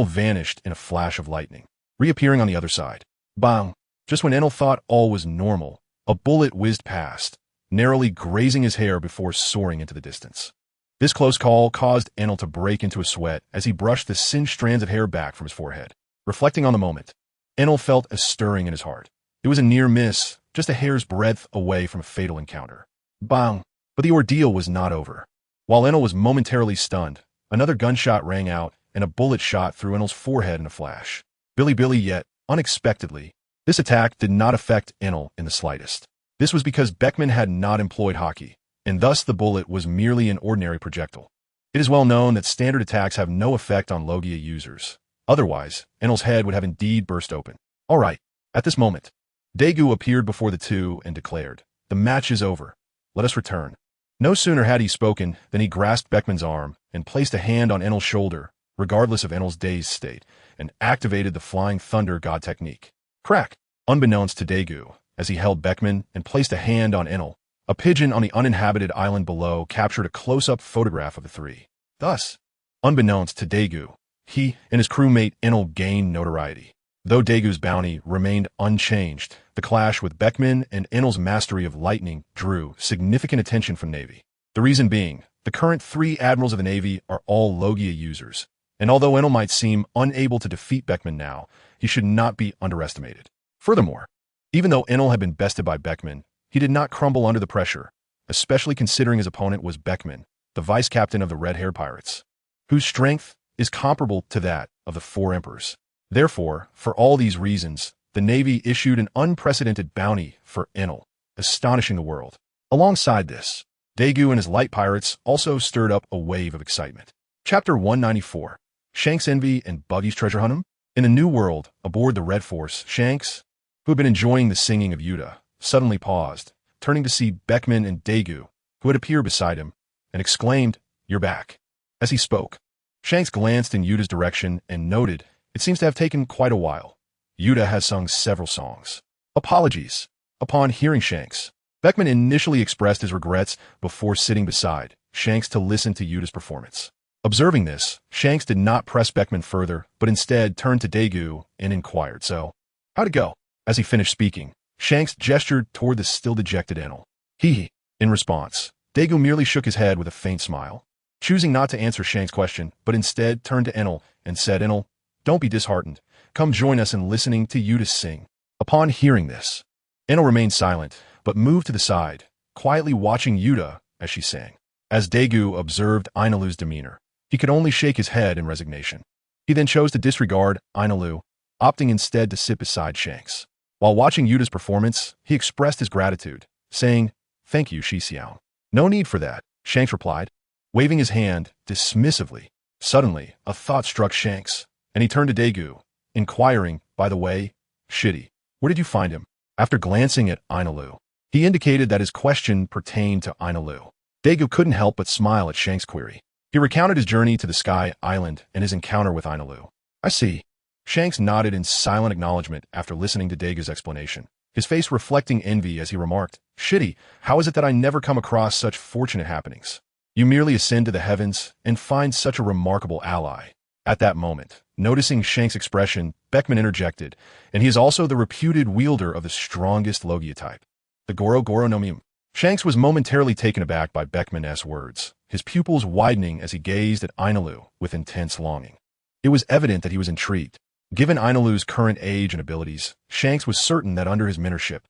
[SPEAKER 1] vanished in a flash of lightning, reappearing on the other side. Bang! Just when Enel thought all was normal, a bullet whizzed past, narrowly grazing his hair before soaring into the distance. This close call caused Enel to break into a sweat as he brushed the singed strands of hair back from his forehead. Reflecting on the moment, Enel felt a stirring in his heart. It was a near miss, just a hair's breadth away from a fatal encounter. Bang! But the ordeal was not over. While Enel was momentarily stunned, another gunshot rang out and a bullet shot through Enel's forehead in a flash. Billy, yet, unexpectedly, this attack did not affect Enel in the slightest. This was because Beckman had not employed Haki, and thus the bullet was merely an ordinary projectile. It is well known that standard attacks have no effect on Logia users. Otherwise, Enel's head would have indeed burst open. All right, at this moment, Daegu appeared before the two and declared, "The match is over. Let us return." No sooner had he spoken than he grasped Beckman's arm and placed a hand on Enel's shoulder, regardless of Enel's dazed state, and activated the Flying Thunder God technique. Crack! Unbeknownst to Daegu, as he held Beckman and placed a hand on Enel, a pigeon on the uninhabited island below captured a close-up photograph of the three. Thus, unbeknownst to Daegu, he and his crewmate Enel gained notoriety. Though Daegu's bounty remained unchanged, the clash with Beckman and Enel's mastery of lightning drew significant attention from Navy. The reason being, the current 3 admirals of the Navy are all Logia users, and although Enel might seem unable to defeat Beckman now, he should not be underestimated. Furthermore, even though Enel had been bested by Beckman, he did not crumble under the pressure, especially considering his opponent was Beckman, the vice captain of the red-haired pirates, whose strength is comparable to that of the 4 emperors. Therefore, for all these reasons, the Navy issued an unprecedented bounty for Enel, astonishing the world. Alongside this, Daegu and his light pirates also stirred up a wave of excitement. Chapter 194, Shanks' Envy and Buggy's Treasure Hunt. In a new world, aboard the Red Force, Shanks, who had been enjoying the singing of Yuta, suddenly paused, turning to see Beckman and Daegu, who had appeared beside him, and exclaimed, "You're back." As he spoke, Shanks glanced in Yuta's direction and noted, "It seems to have taken quite a while. Yuta has sung several songs." Apologies. Upon hearing Shanks, Beckman initially expressed his regrets before sitting beside Shanks to listen to Yuta's performance. Observing this, Shanks did not press Beckman further, but instead turned to Daegu and inquired, "So, how'd it go?" As he finished speaking, Shanks gestured toward the still dejected Enel. "Hee." In response, Daegu merely shook his head with a faint smile, choosing not to answer Shanks' question, but instead turned to Enel and said, "Enel, don't be disheartened. Come join us in listening to Yuta sing." Upon hearing this, Enel remained silent, but moved to the side, quietly watching Yuta as she sang. As Daegu observed Ainalu's demeanor, he could only shake his head in resignation. He then chose to disregard Ainalu, opting instead to sit beside Shanks. While watching Yuta's performance, he expressed his gratitude, saying, "Thank you, Shixiao." "No need for that," Shanks replied, waving his hand dismissively. Suddenly, a thought struck Shanks, and he turned to Daegu, inquiring, "By the way, Shitty, where did you find him?" After glancing at Ainalu, he indicated that his question pertained to Ainalu. Daegu couldn't help but smile at Shanks' query. He recounted his journey to the Sky Island and his encounter with Ainalu. "I see." Shanks nodded in silent acknowledgement after listening to Daegu's explanation, his face reflecting envy as he remarked, "Shitty, how is it that I never come across such fortunate happenings? You merely ascend to the heavens and find such a remarkable ally." At that moment, noticing Shanks' expression, Beckman interjected, "And he is also the reputed wielder of the strongest Logia type, the Goro Goro no Mime." Shanks was momentarily taken aback by Beckman's words, his pupils widening as he gazed at Ainalu with intense longing. It was evident that he was intrigued. Given Ainalu's current age and abilities, Shanks was certain that under his mentorship,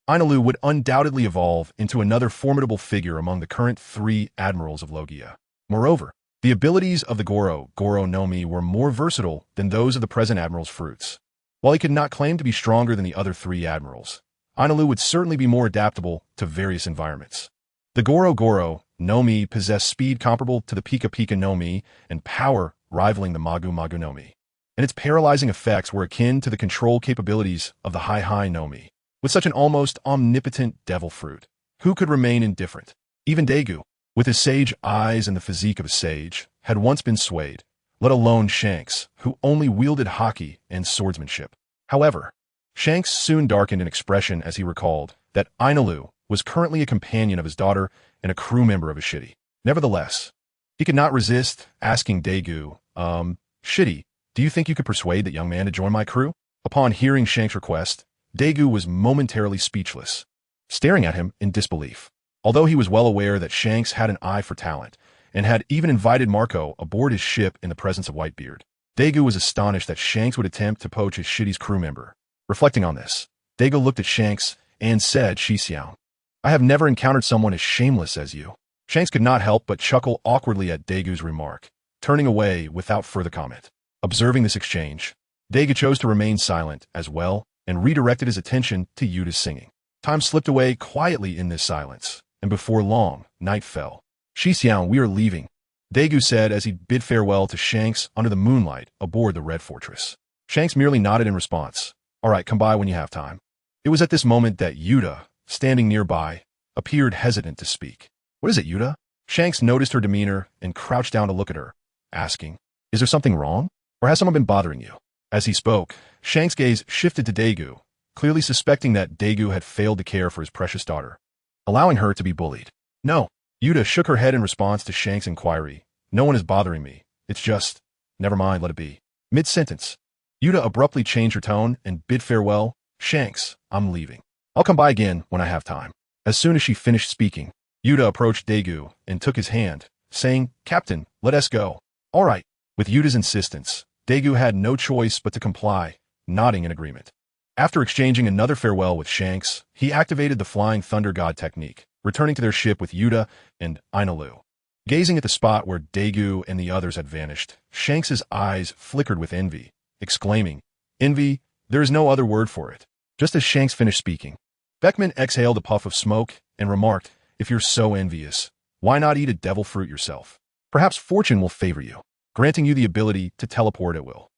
[SPEAKER 1] Ainalu would undoubtedly evolve into another formidable figure among the current 3 admirals of Logia. Moreover, the abilities of the Goro Goro no Mi were more versatile than those of the present admiral's fruits. While he could not claim to be stronger than the other 3 admirals, Ainalu would certainly be more adaptable to various environments. The Goro Goro no Mi possessed speed comparable to the Pika Pika no Mi and power rivaling the Magu Magu no Mi, and its paralyzing effects were akin to the control capabilities of the Hai Hai no Mi. With such an almost omnipotent devil fruit, who could remain indifferent? Even Daegu, with his sage eyes and the physique of a sage, had once been swayed, let alone Shanks, who only wielded haki and swordsmanship. However, Shanks soon darkened in expression as he recalled that Ainalu was currently a companion of his daughter and a crew member of a Shitty. Nevertheless, he could not resist asking Daegu, "Shitty, do you think you could persuade that young man to join my crew?" Upon hearing Shanks' request, Daegu was momentarily speechless, staring at him in disbelief. Although he was well aware that Shanks had an eye for talent, and had even invited Marco aboard his ship in the presence of Whitebeard, Daegu was astonished that Shanks would attempt to poach his Shitty's crew member. Reflecting on this, Daegu looked at Shanks and said, "Shixiao, I have never encountered someone as shameless as you." Shanks could not help but chuckle awkwardly at Daegu's remark, turning away without further comment. Observing this exchange, Daegu chose to remain silent as well and redirected his attention to Yuta's singing. Time slipped away quietly in this silence, and before long, night fell. "Shixiao, we are leaving," Daegu said as he bid farewell to Shanks under the moonlight aboard the Red Fortress. Shanks merely nodded in response. "All right, come by when you have time." It was at this moment that Yuta, standing nearby, appeared hesitant to speak. "What is it, Yuta?" Shanks noticed her demeanor and crouched down to look at her, asking, "Is there something wrong? Or has someone been bothering you?" As he spoke, Shanks' gaze shifted to Daegu, clearly suspecting that Daegu had failed to care for his precious daughter, allowing her to be bullied. "No." Yuta shook her head in response to Shanks' inquiry. "No one is bothering me. It's just..." Never mind, let it be. Mid-sentence, Yuta abruptly changed her tone and bid farewell. Shanks, I'm leaving. I'll come by again when I have time. As soon as she finished speaking, Yuta approached Daegu and took his hand, saying, Captain, let us go. All right. With Yuta's insistence, Daegu had no choice but to comply, nodding in agreement. After exchanging another farewell with Shanks, he activated the Flying Thunder God technique, returning to their ship with Yuta and Inalu. Gazing at the spot where Daegu and the others had vanished, Shanks's eyes flickered with envy, exclaiming, Envy, there is no other word for it. Just as Shanks finished speaking, Beckman exhaled a puff of smoke and remarked, If you're so envious, why not eat a devil fruit yourself? Perhaps fortune will favor you, granting you the ability to teleport at will.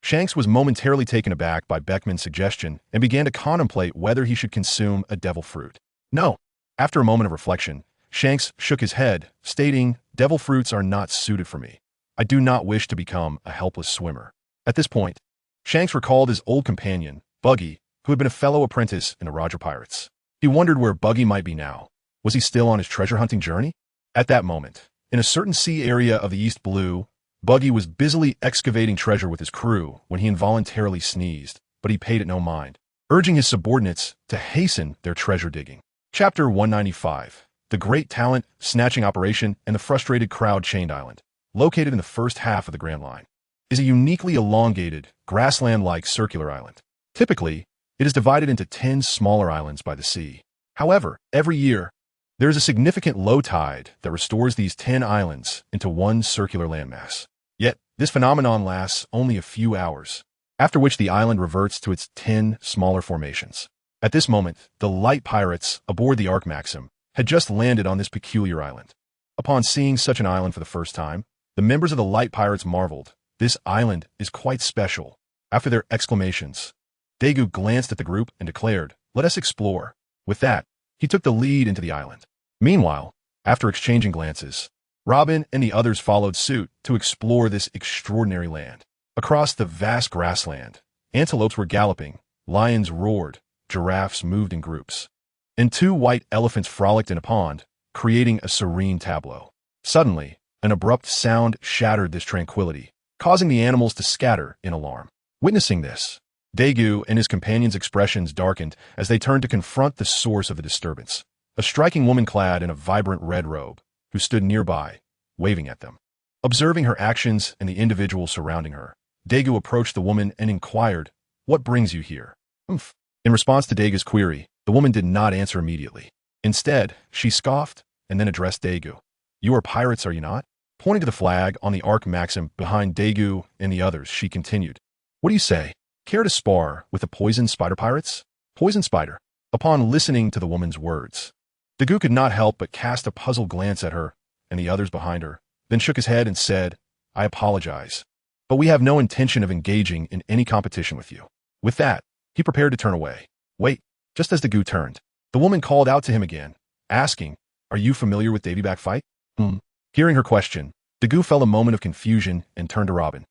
[SPEAKER 1] Shanks was momentarily taken aback by Beckman's suggestion and began to contemplate whether he should consume a devil fruit. No. After a moment of reflection, Shanks shook his head, stating, Devil fruits are not suited for me. I do not wish to become a helpless swimmer. At this point, Shanks recalled his old companion, Buggy, who had been a fellow apprentice in the Roger Pirates. He wondered where Buggy might be now. Was he still on his treasure-hunting journey? At that moment, in a certain sea area of the East Blue, Buggy was busily excavating treasure with his crew when he involuntarily sneezed, but he paid it no mind, urging his subordinates to hasten their treasure digging. Chapter 195. The Great Talent Snatching Operation and the Frustrated Crowd Chained Island, located in the first half of the Grand Line, is a uniquely elongated, grassland-like circular island. Typically, it is divided into 10 smaller islands by the sea. However, every year, there is a significant low tide that restores these 10 islands into one circular landmass. Yet, this phenomenon lasts only a few hours, after which the island reverts to its 10 smaller formations. At this moment, the light pirates aboard the Ark Maxim had just landed on this peculiar island. Upon seeing such an island for the first time, the members of the light pirates marveled. This island is quite special. After their exclamations, Daegu glanced at the group and declared, Let us explore. With that, he took the lead into the island. Meanwhile, after exchanging glances, Robin and the others followed suit to explore this extraordinary land. Across the vast grassland, antelopes were galloping, lions roared, giraffes moved in groups, and 2 white elephants frolicked in a pond, creating a serene tableau. Suddenly, an abrupt sound shattered this tranquility, causing the animals to scatter in alarm. Witnessing this, Daegu and his companions' expressions darkened as they turned to confront the source of the disturbance, a striking woman clad in a vibrant red robe, who stood nearby, waving at them. Observing her actions and the individuals surrounding her, Daegu approached the woman and inquired, What brings you here? In response to Daegu's query, the woman did not answer immediately. Instead, she scoffed and then addressed Daegu. You are pirates, are you not? Pointing to the flag on the Ark Maxim behind Daegu and the others, she continued, What do you say? Care to spar with the poison spider pirates? Poison spider. Upon listening to the woman's words, Daegu could not help but cast a puzzled glance at her and the others behind her, then shook his head and said, I apologize, but we have no intention of engaging in any competition with you. With that, he prepared to turn away. Wait, just as Daegu turned, the woman called out to him again, asking, Are you familiar with Davy Back Fight? Hearing her question, Daegu felt a moment of confusion and turned to Robin,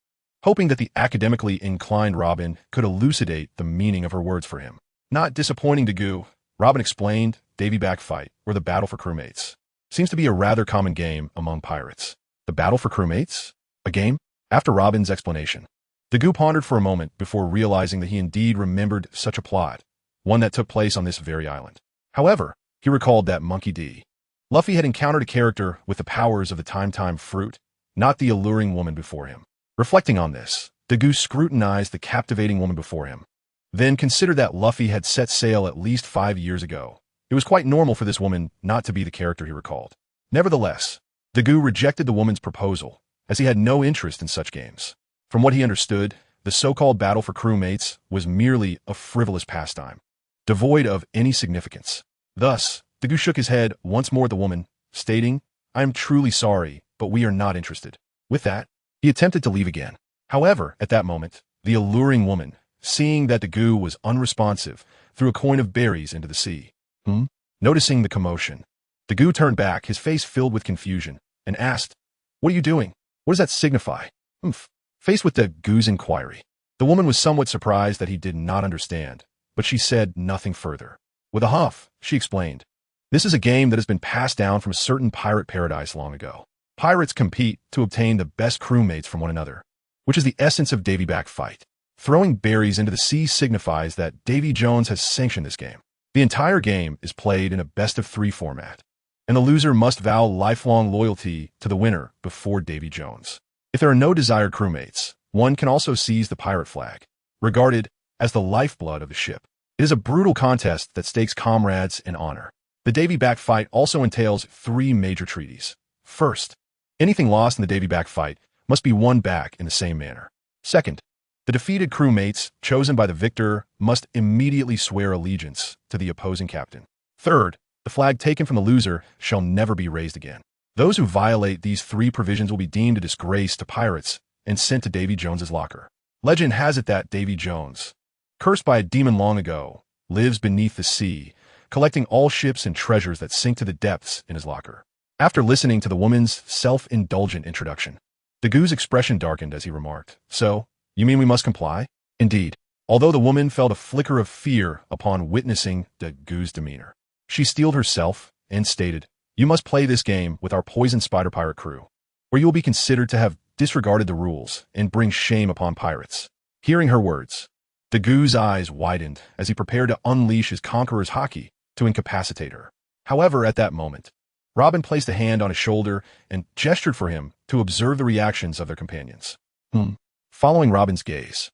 [SPEAKER 1] hoping that the academically inclined Robin could elucidate the meaning of her words for him. Not disappointing Daegu, Robin explained, Davy Back Fight, or the Battle for Crewmates, seems to be a rather common game among pirates. The Battle for Crewmates? A game? After Robin's explanation, Daegu pondered for a moment before realizing that he indeed remembered such a plot, one that took place on this very island. However, he recalled that Monkey D. Luffy had encountered a character with the powers of the Time fruit, not the alluring woman before him. Reflecting on this, Daegu scrutinized the captivating woman before him, then considered that Luffy had set sail at least 5 years ago. It was quite normal for this woman not to be the character he recalled. Nevertheless, Daegu rejected the woman's proposal, as he had no interest in such games. From what he understood, the so-called battle for crewmates was merely a frivolous pastime, devoid of any significance. Thus, Daegu shook his head once more at the woman, stating, I am truly sorry, but we are not interested. With that, he attempted to leave again. However, at that moment, the alluring woman, seeing that Daegu was unresponsive, threw a coin of berries into the sea. Noticing the commotion, Daegu turned back, his face filled with confusion, and asked, What are you doing? What does that signify? Faced with Daegu's inquiry, the woman was somewhat surprised that he did not understand, but she said nothing further. With a huff, she explained, This is a game that has been passed down from a certain pirate paradise long ago. Pirates compete to obtain the best crewmates from one another. which is the essence of Davy back fight. Throwing berries into the sea signifies that Davy Jones has sanctioned this game. The entire game is played in a best-of-3 format, and the loser must vow lifelong loyalty to the winner before Davy Jones. If there are no desired crewmates, one can also seize the pirate flag, regarded as the lifeblood of the ship. It is a brutal contest that stakes comrades and honor. The Davy back fight also entails 3 major treaties. First, anything lost in the Davy back fight must be won back in the same manner. Second, the defeated crewmates chosen by the victor must immediately swear allegiance to the opposing captain. Third, the flag taken from the loser shall never be raised again. Those who violate these 3 provisions will be deemed a disgrace to pirates and sent to Davy Jones's locker. Legend has it that Davy Jones, cursed by a demon long ago, lives beneath the sea, collecting all ships and treasures that sink to the depths in his locker. After listening to the woman's self-indulgent introduction, Dagu's expression darkened as he remarked, "So, you mean we must comply?" Indeed, although the woman felt a flicker of fear upon witnessing Dagu's demeanor, she steeled herself and stated, "You must play this game with our poison spider pirate crew, or you will be considered to have disregarded the rules and bring shame upon pirates." Hearing her words, Dagu's eyes widened as he prepared to unleash his conqueror's haki to incapacitate her. However, at that moment, Robin placed a hand on his shoulder and gestured for him to observe the reactions of their companions. Following Robin's gaze,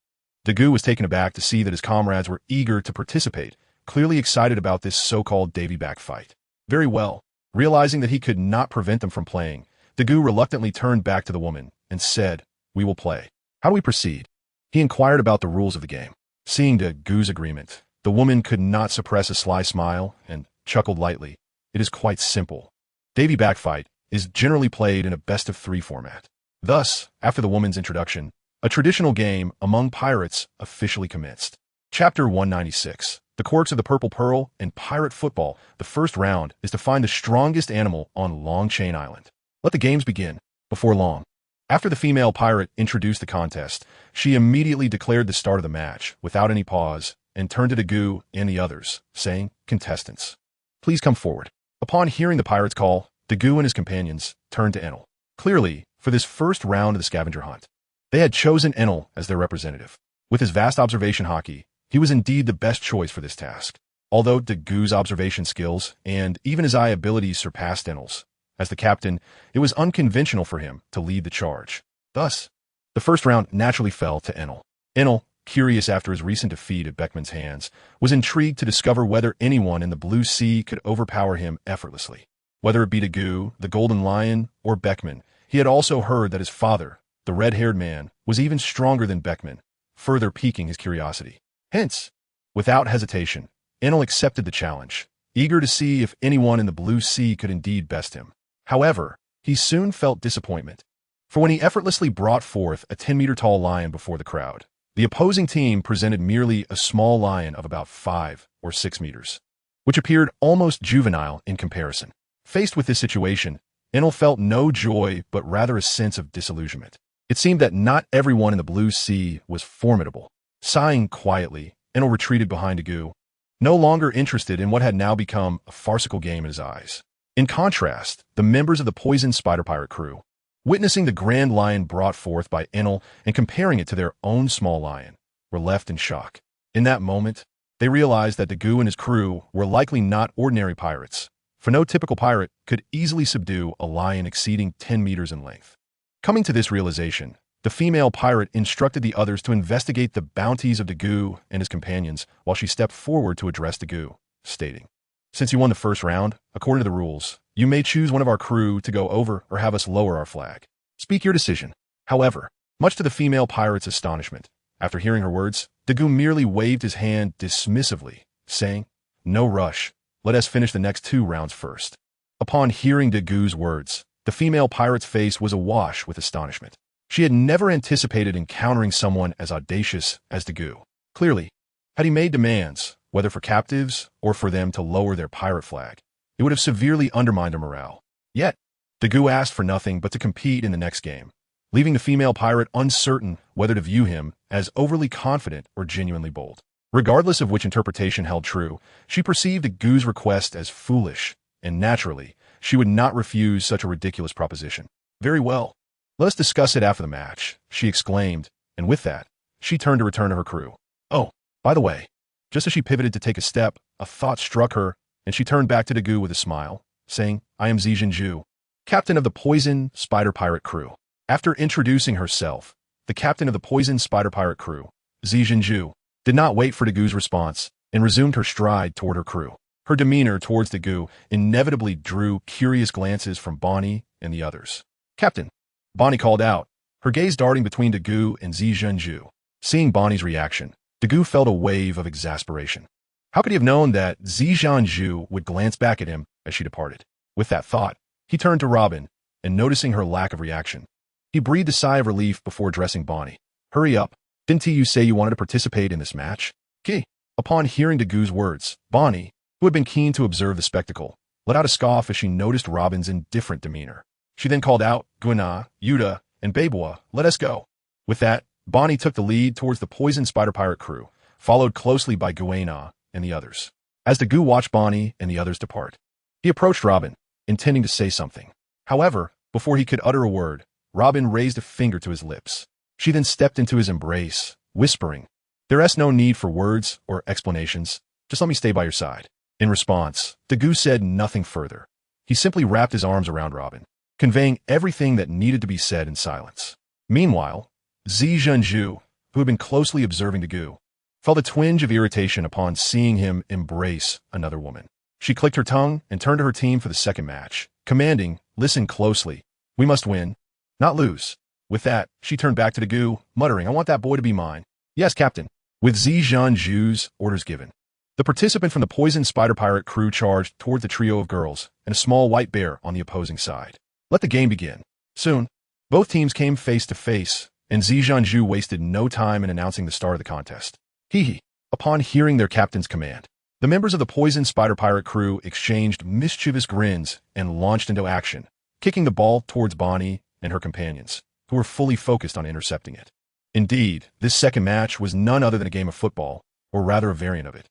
[SPEAKER 1] Dagu was taken aback to see that his comrades were eager to participate, clearly excited about this so-called Davy back fight. Very well. Realizing that he could not prevent them from playing, Dagu reluctantly turned back to the woman and said, "We will play. How do we proceed?" He inquired about the rules of the game. Seeing Dagu's agreement, the woman could not suppress a sly smile and chuckled lightly. "It is quite simple. Davy back fight is generally played in a best-of-3 format." Thus, after the woman's introduction, a traditional game among pirates officially commenced. Chapter 196. The Quirks of the Purple Pearl and Pirate Football. The first round is to find the strongest animal on Long Chain Island. Let the games begin. Before long, after the female pirate introduced the contest, she immediately declared the start of the match without any pause and turned to Dagu and the others, saying, "Contestants, please come forward." Upon hearing the pirate's call, Dagu and his companions turned to Enel. Clearly, for this first round of the scavenger hunt, they had chosen Enel as their representative. With his vast observation haki, he was indeed the best choice for this task. Although Dagu's observation skills and even his eye abilities surpassed Enel's, as the captain, it was unconventional for him to lead the charge. Thus, the first round naturally fell to Enel. Enel, curious after his recent defeat at Beckman's hands, was intrigued to discover whether anyone in the Blue Sea could overpower him effortlessly. Whether it be Dagu, the Golden Lion, or Beckman, he had also heard that his father, the red-haired man, was even stronger than Beckman, further piquing his curiosity. Hence, without hesitation, Enel accepted the challenge, eager to see if anyone in the Blue Sea could indeed best him. However, he soon felt disappointment, for when he effortlessly brought forth a 10-meter-tall lion before the crowd, the opposing team presented merely a small lion of about 5 or 6 meters, which appeared almost juvenile in comparison. Faced with this situation, Enel felt no joy but rather a sense of disillusionment. It seemed that not everyone in the Blue Sea was formidable. Sighing quietly, Enel retreated behind Dagu, no longer interested in what had now become a farcical game in his eyes. In contrast, the members of the poisoned spider pirate crew, witnessing the grand lion brought forth by Enel and comparing it to their own small lion, were left in shock. In that moment, they realized that Dagu and his crew were likely not ordinary pirates, for no typical pirate could easily subdue a lion exceeding 10 meters in length. Coming to this realization, the female pirate instructed the others to investigate the bounties of Dagu and his companions while she stepped forward to address Dagu, stating, "Since you won the first round, according to the rules, you may choose one of our crew to go over or have us lower our flag. Speak your decision." However, much to the female pirate's astonishment, after hearing her words, Dagu merely waved his hand dismissively, saying, "No rush. Let us finish the next 2 rounds first." Upon hearing Dagu's words, the female pirate's face was awash with astonishment. She had never anticipated encountering someone as audacious as Dagu. Clearly, had he made demands, whether for captives or for them to lower their pirate flag, it would have severely undermined their morale. Yet, Dagu asked for nothing but to compete in the next game, leaving the female pirate uncertain whether to view him as overly confident or genuinely bold. Regardless of which interpretation held true, she perceived Dagu's request as foolish, and naturally, she would not refuse such a ridiculous proposition. "Very well. Let us discuss it after the match, she exclaimed, and with that, she turned to return to her crew. Oh, by the way, just as she pivoted to take a step, a thought struck her, and she turned back to Dagu with a smile, saying, I am Zizhenju, captain of the Poison Spider Pirate crew. After introducing herself, the captain of the Poison Spider Pirate crew, Zizhenju, did not wait for Dagu's response and resumed her stride toward her crew. Her demeanor towards Dagu inevitably drew curious glances from Bonnie and the others. Captain, Bonnie called out, her gaze darting between Dagu and Zizhenju. Seeing Bonnie's reaction, Dagu felt a wave of exasperation. How could he have known that Zizhenju would glance back at him as she departed? With that thought, he turned to Robin, and noticing her lack of reaction, he breathed a sigh of relief before addressing Bonnie. Hurry up, didn't you say you wanted to participate in this match? Key. Upon hearing Dagu's words, Bonnie, who had been keen to observe the spectacle, let out a scoff as she noticed Robin's indifferent demeanor. She then called out, Guina, Yuta, and Babua, let us go. With that, Bonnie took the lead towards the Poison Spider Pirate crew, followed closely by Guina and the others. As Dagu watched Bonnie and the others depart, he approached Robin, intending to say something. However, before he could utter a word, Robin raised a finger to his lips. She then stepped into his embrace, whispering, There is no need for words or explanations, just let me stay by your side. In response, Dagu said nothing further. He simply wrapped his arms around Robin, conveying everything that needed to be said in silence. Meanwhile, Zizhenju, who had been closely observing Dagu, felt a twinge of irritation upon seeing him embrace another woman. She clicked her tongue and turned to her team for the second match, commanding, Listen closely. We must win, not lose. With that, she turned back to Dagu, muttering, I want that boy to be mine. Yes, Captain. With Zizhenju's orders given, the participant from the Poison Spider Pirate crew charged toward the trio of girls and a small white bear on the opposing side. Let the game begin. Soon, both teams came face to face, and Zizhenju wasted no time in announcing the star of the contest. Hee. Upon hearing their captain's command, the members of the Poison Spider Pirate crew exchanged mischievous grins and launched into action, kicking the ball towards Bonnie and her companions, who were fully focused on intercepting it. Indeed, this second match was none other than a game of football, or rather a variant of it.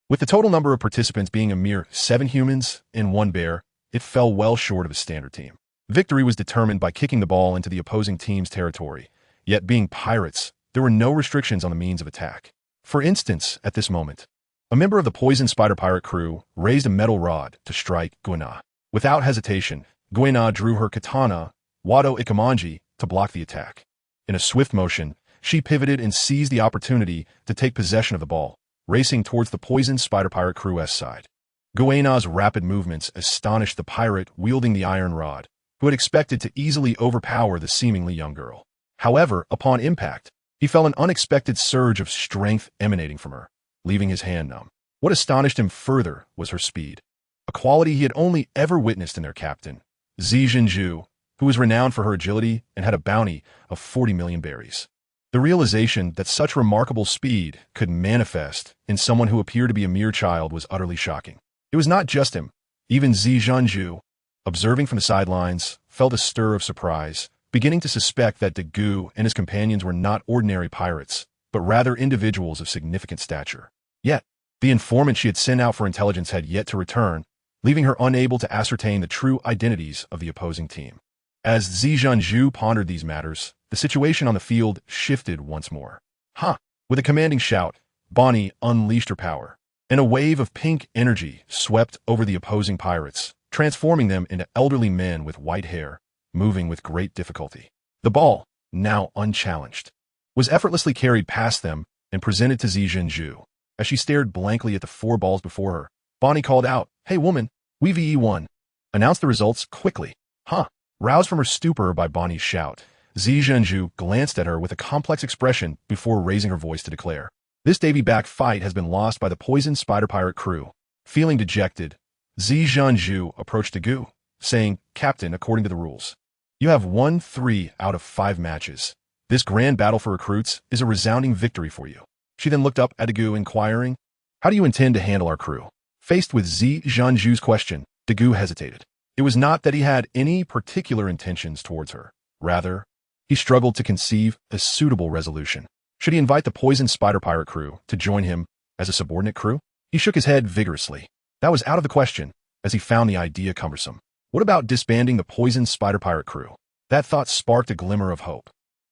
[SPEAKER 1] With the total number of participants being a mere 7 humans and 1 bear, it fell well short of a standard team. Victory was determined by kicking the ball into the opposing team's territory, yet being pirates, there were no restrictions on the means of attack. For instance, at this moment, a member of the Poison Spider Pirate crew raised a metal rod to strike Guina. Without hesitation, Guina drew her katana, Wado Ikamanji, to block the attack. In a swift motion, she pivoted and seized the opportunity to take possession of the ball, racing towards the Poison Spider Pirate crew's side. Guina's rapid movements astonished the pirate wielding the iron rod, who had expected to easily overpower the seemingly young girl. However, upon impact, he felt an unexpected surge of strength emanating from her, leaving his hand numb. What astonished him further was her speed, a quality he had only ever witnessed in their captain, Zizhenju, who was renowned for her agility and had a bounty of 40 million berries. The realization that such remarkable speed could manifest in someone who appeared to be a mere child was utterly shocking. It was not just him. Even Zizhenju, observing from the sidelines, felt a stir of surprise, beginning to suspect that Dagu and his companions were not ordinary pirates, but rather individuals of significant stature. Yet, the informant she had sent out for intelligence had yet to return, leaving her unable to ascertain the true identities of the opposing team. As Zizhenju pondered these matters, the situation on the field shifted once more. With a commanding shout, Bonnie unleashed her power, and a wave of pink energy swept over the opposing pirates, transforming them into elderly men with white hair, moving with great difficulty. The ball, now unchallenged, was effortlessly carried past them and presented to Zizhenju. As she stared blankly at the 4 balls before her, Bonnie called out, Hey woman, we VE won. Announce the results quickly. Roused from her stupor by Bonnie's shout, Zizhenju glanced at her with a complex expression before raising her voice to declare, This Davy-back fight has been lost by the Poison Spider Pirate crew. Feeling dejected, Zizhenju approached Dagu, saying, Captain, according to the rules, you have won 3 out of 5 matches. This grand battle for recruits is a resounding victory for you. She then looked up at Dagu, inquiring, How do you intend to handle our crew? Faced with Zizhenju's question, Dagu hesitated. It was not that he had any particular intentions towards her. Rather, he struggled to conceive a suitable resolution. Should he invite the Poison Spider Pirate crew to join him as a subordinate crew? He shook his head vigorously. That was out of the question, as he found the idea cumbersome. What about disbanding the Poison Spider Pirate crew? That thought sparked a glimmer of hope.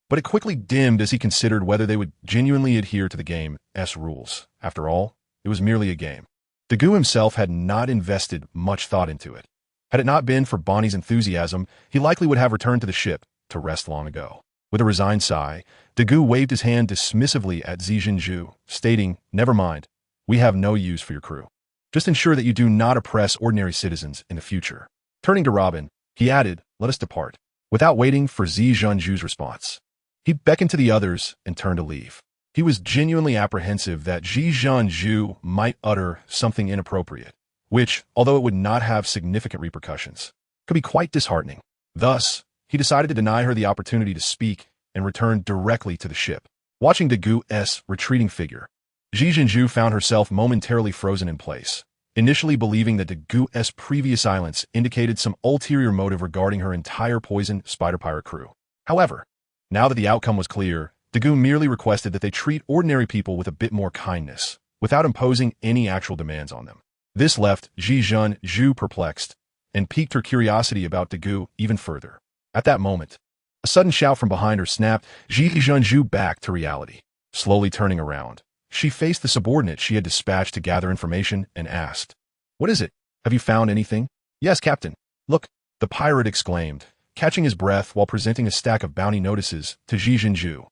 [SPEAKER 1] But it quickly dimmed as he considered whether they would genuinely adhere to the game's rules. After all, it was merely a game. Dagu himself had not invested much thought into it. Had it not been for Bonnie's enthusiasm, he likely would have returned to the ship to rest long ago. With a resigned sigh, Dagu waved his hand dismissively at Zijinju, stating, "Never mind, we have no use for your crew. Just ensure that you do not oppress ordinary citizens in the future." Turning to Robin, he added, "Let us depart." Without waiting for Zijinju's response, he beckoned to the others and turned to leave. He was genuinely apprehensive that Zijinju might utter something inappropriate, which, although it would not have significant repercussions, could be quite disheartening. Thus, he decided to deny her the opportunity to speak and return directly to the ship. Watching Dagu's retreating figure, Zijinju found herself momentarily frozen in place, initially believing that Dagu's previous silence indicated some ulterior motive regarding her entire poison spider pirate crew. However, now that the outcome was clear, Dagu merely requested that they treat ordinary people with a bit more kindness, without imposing any actual demands on them. This left Zijinju perplexed and piqued her curiosity about Dagu even further. At that moment, a sudden shout from behind her snapped Zijinju back to reality. Slowly turning around, she faced the subordinate she had dispatched to gather information and asked, "What is it? Have you found anything?" "Yes, Captain. Look," the pirate exclaimed, catching his breath while presenting a stack of bounty notices to Zijinju.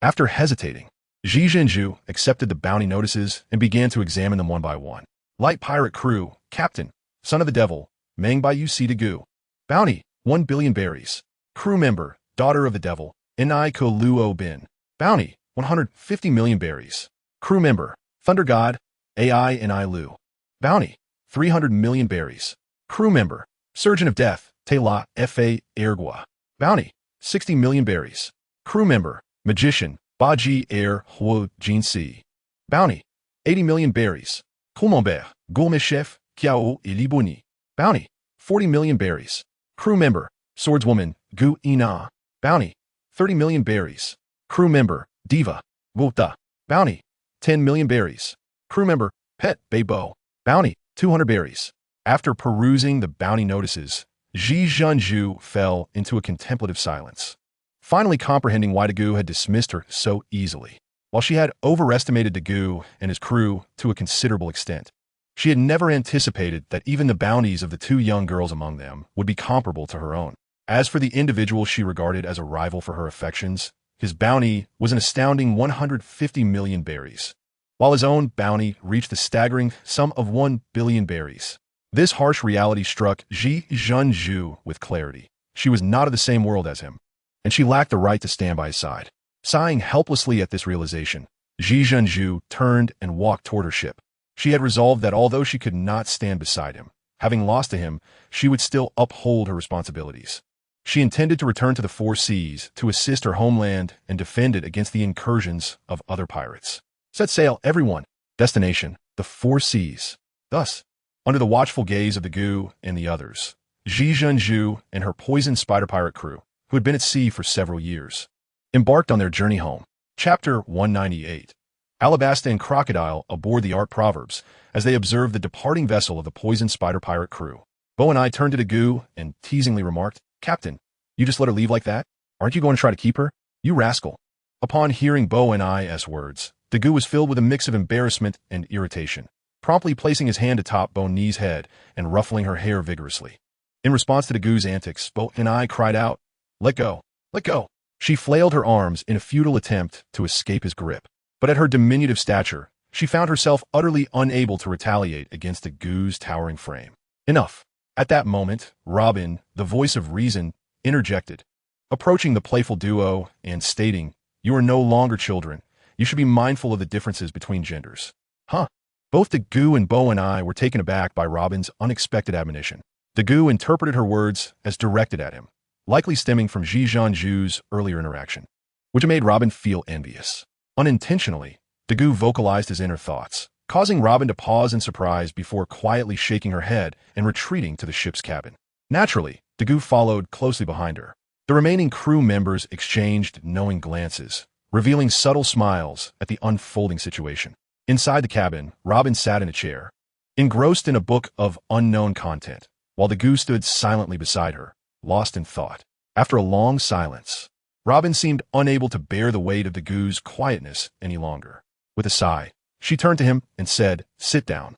[SPEAKER 1] After hesitating, Zijinju accepted the bounty notices and began to examine them one by one. "Light pirate crew, Captain, son of the devil, Meng by UC Dagu. Bounty, 1 billion berries. Crew member, daughter of the devil, Ni Ko Luo Bin. Bounty, 150 million berries. Crew member, Thunder God, Ai Ni Lu. Bounty, 300 million berries. Crew member, Surgeon of Death, Te La Fa Ergua. Bounty, 60 million berries. Crew member, Magician, Baji Air Huo Jin Si. Bounty, 80 million berries. Coulomber, Gourmet-Chef, Kiao Ilibuni. Bounty, 40 million berries. Crew member, Swordswoman, Gu Ina. Bounty, 30 million berries. Crew member, Diva, Gupta. Bounty, 10 million berries. Crew member, Pet Beibo. Bounty, 200 berries. After perusing the bounty notices, Zijinju fell into a contemplative silence, finally comprehending why Dagu had dismissed her so easily. While she had overestimated Dagu and his crew to a considerable extent, she had never anticipated that even the bounties of the two young girls among them would be comparable to her own. As for the individual she regarded as a rival for her affections, his bounty was an astounding 150 million berries, while his own bounty reached the staggering sum of 1 billion berries. This harsh reality struck Zijinju with clarity. She was not of the same world as him, and she lacked the right to stand by his side. Sighing helplessly at this realization, Zijinju turned and walked toward her ship. She had resolved that although she could not stand beside him, having lost to him, she would still uphold her responsibilities. She intended to return to the Four Seas to assist her homeland and defend it against the incursions of other pirates. Set sail, everyone. Destination, the Four Seas. Thus, under the watchful gaze of Dagu and the others, Zijinju and her poisoned spider pirate crew, who had been at sea for several years, embarked on their journey home. Chapter 198. Alabasta and Crocodile aboard the Art Proverbs as they observed the departing vessel of the poisoned spider pirate crew. Bo and I turned to Dagu and teasingly remarked, "Captain, you just let her leave like that? Aren't you going to try to keep her? You rascal." Upon hearing Bo and I's words, Dagu was filled with a mix of embarrassment and irritation, promptly placing his hand atop Bo Ni's head and ruffling her hair vigorously. In response to Dagu's antics, Bo and I cried out, "Let go! Let go!" She flailed her arms in a futile attempt to escape his grip, but at her diminutive stature, she found herself utterly unable to retaliate against Dagu's towering frame. Enough. At that moment, Robin, the voice of reason, interjected, approaching the playful duo and stating, "You are no longer children. You should be mindful of the differences between genders." Huh? Both Dagu and Bo and I were taken aback by Robin's unexpected admonition. Dagu interpreted her words as directed at him, likely stemming from Zijinju's earlier interaction, which made Robin feel envious. Unintentionally, Dagu vocalized his inner thoughts, causing Robin to pause in surprise before quietly shaking her head and retreating to the ship's cabin. Naturally, Dagu followed closely behind her. The remaining crew members exchanged knowing glances, revealing subtle smiles at the unfolding situation. Inside the cabin, Robin sat in a chair, engrossed in a book of unknown content, while Dagu stood silently beside her, lost in thought. After a long silence, Robin seemed unable to bear the weight of Dagu's quietness any longer. With a sigh, she turned to him and said, "Sit down."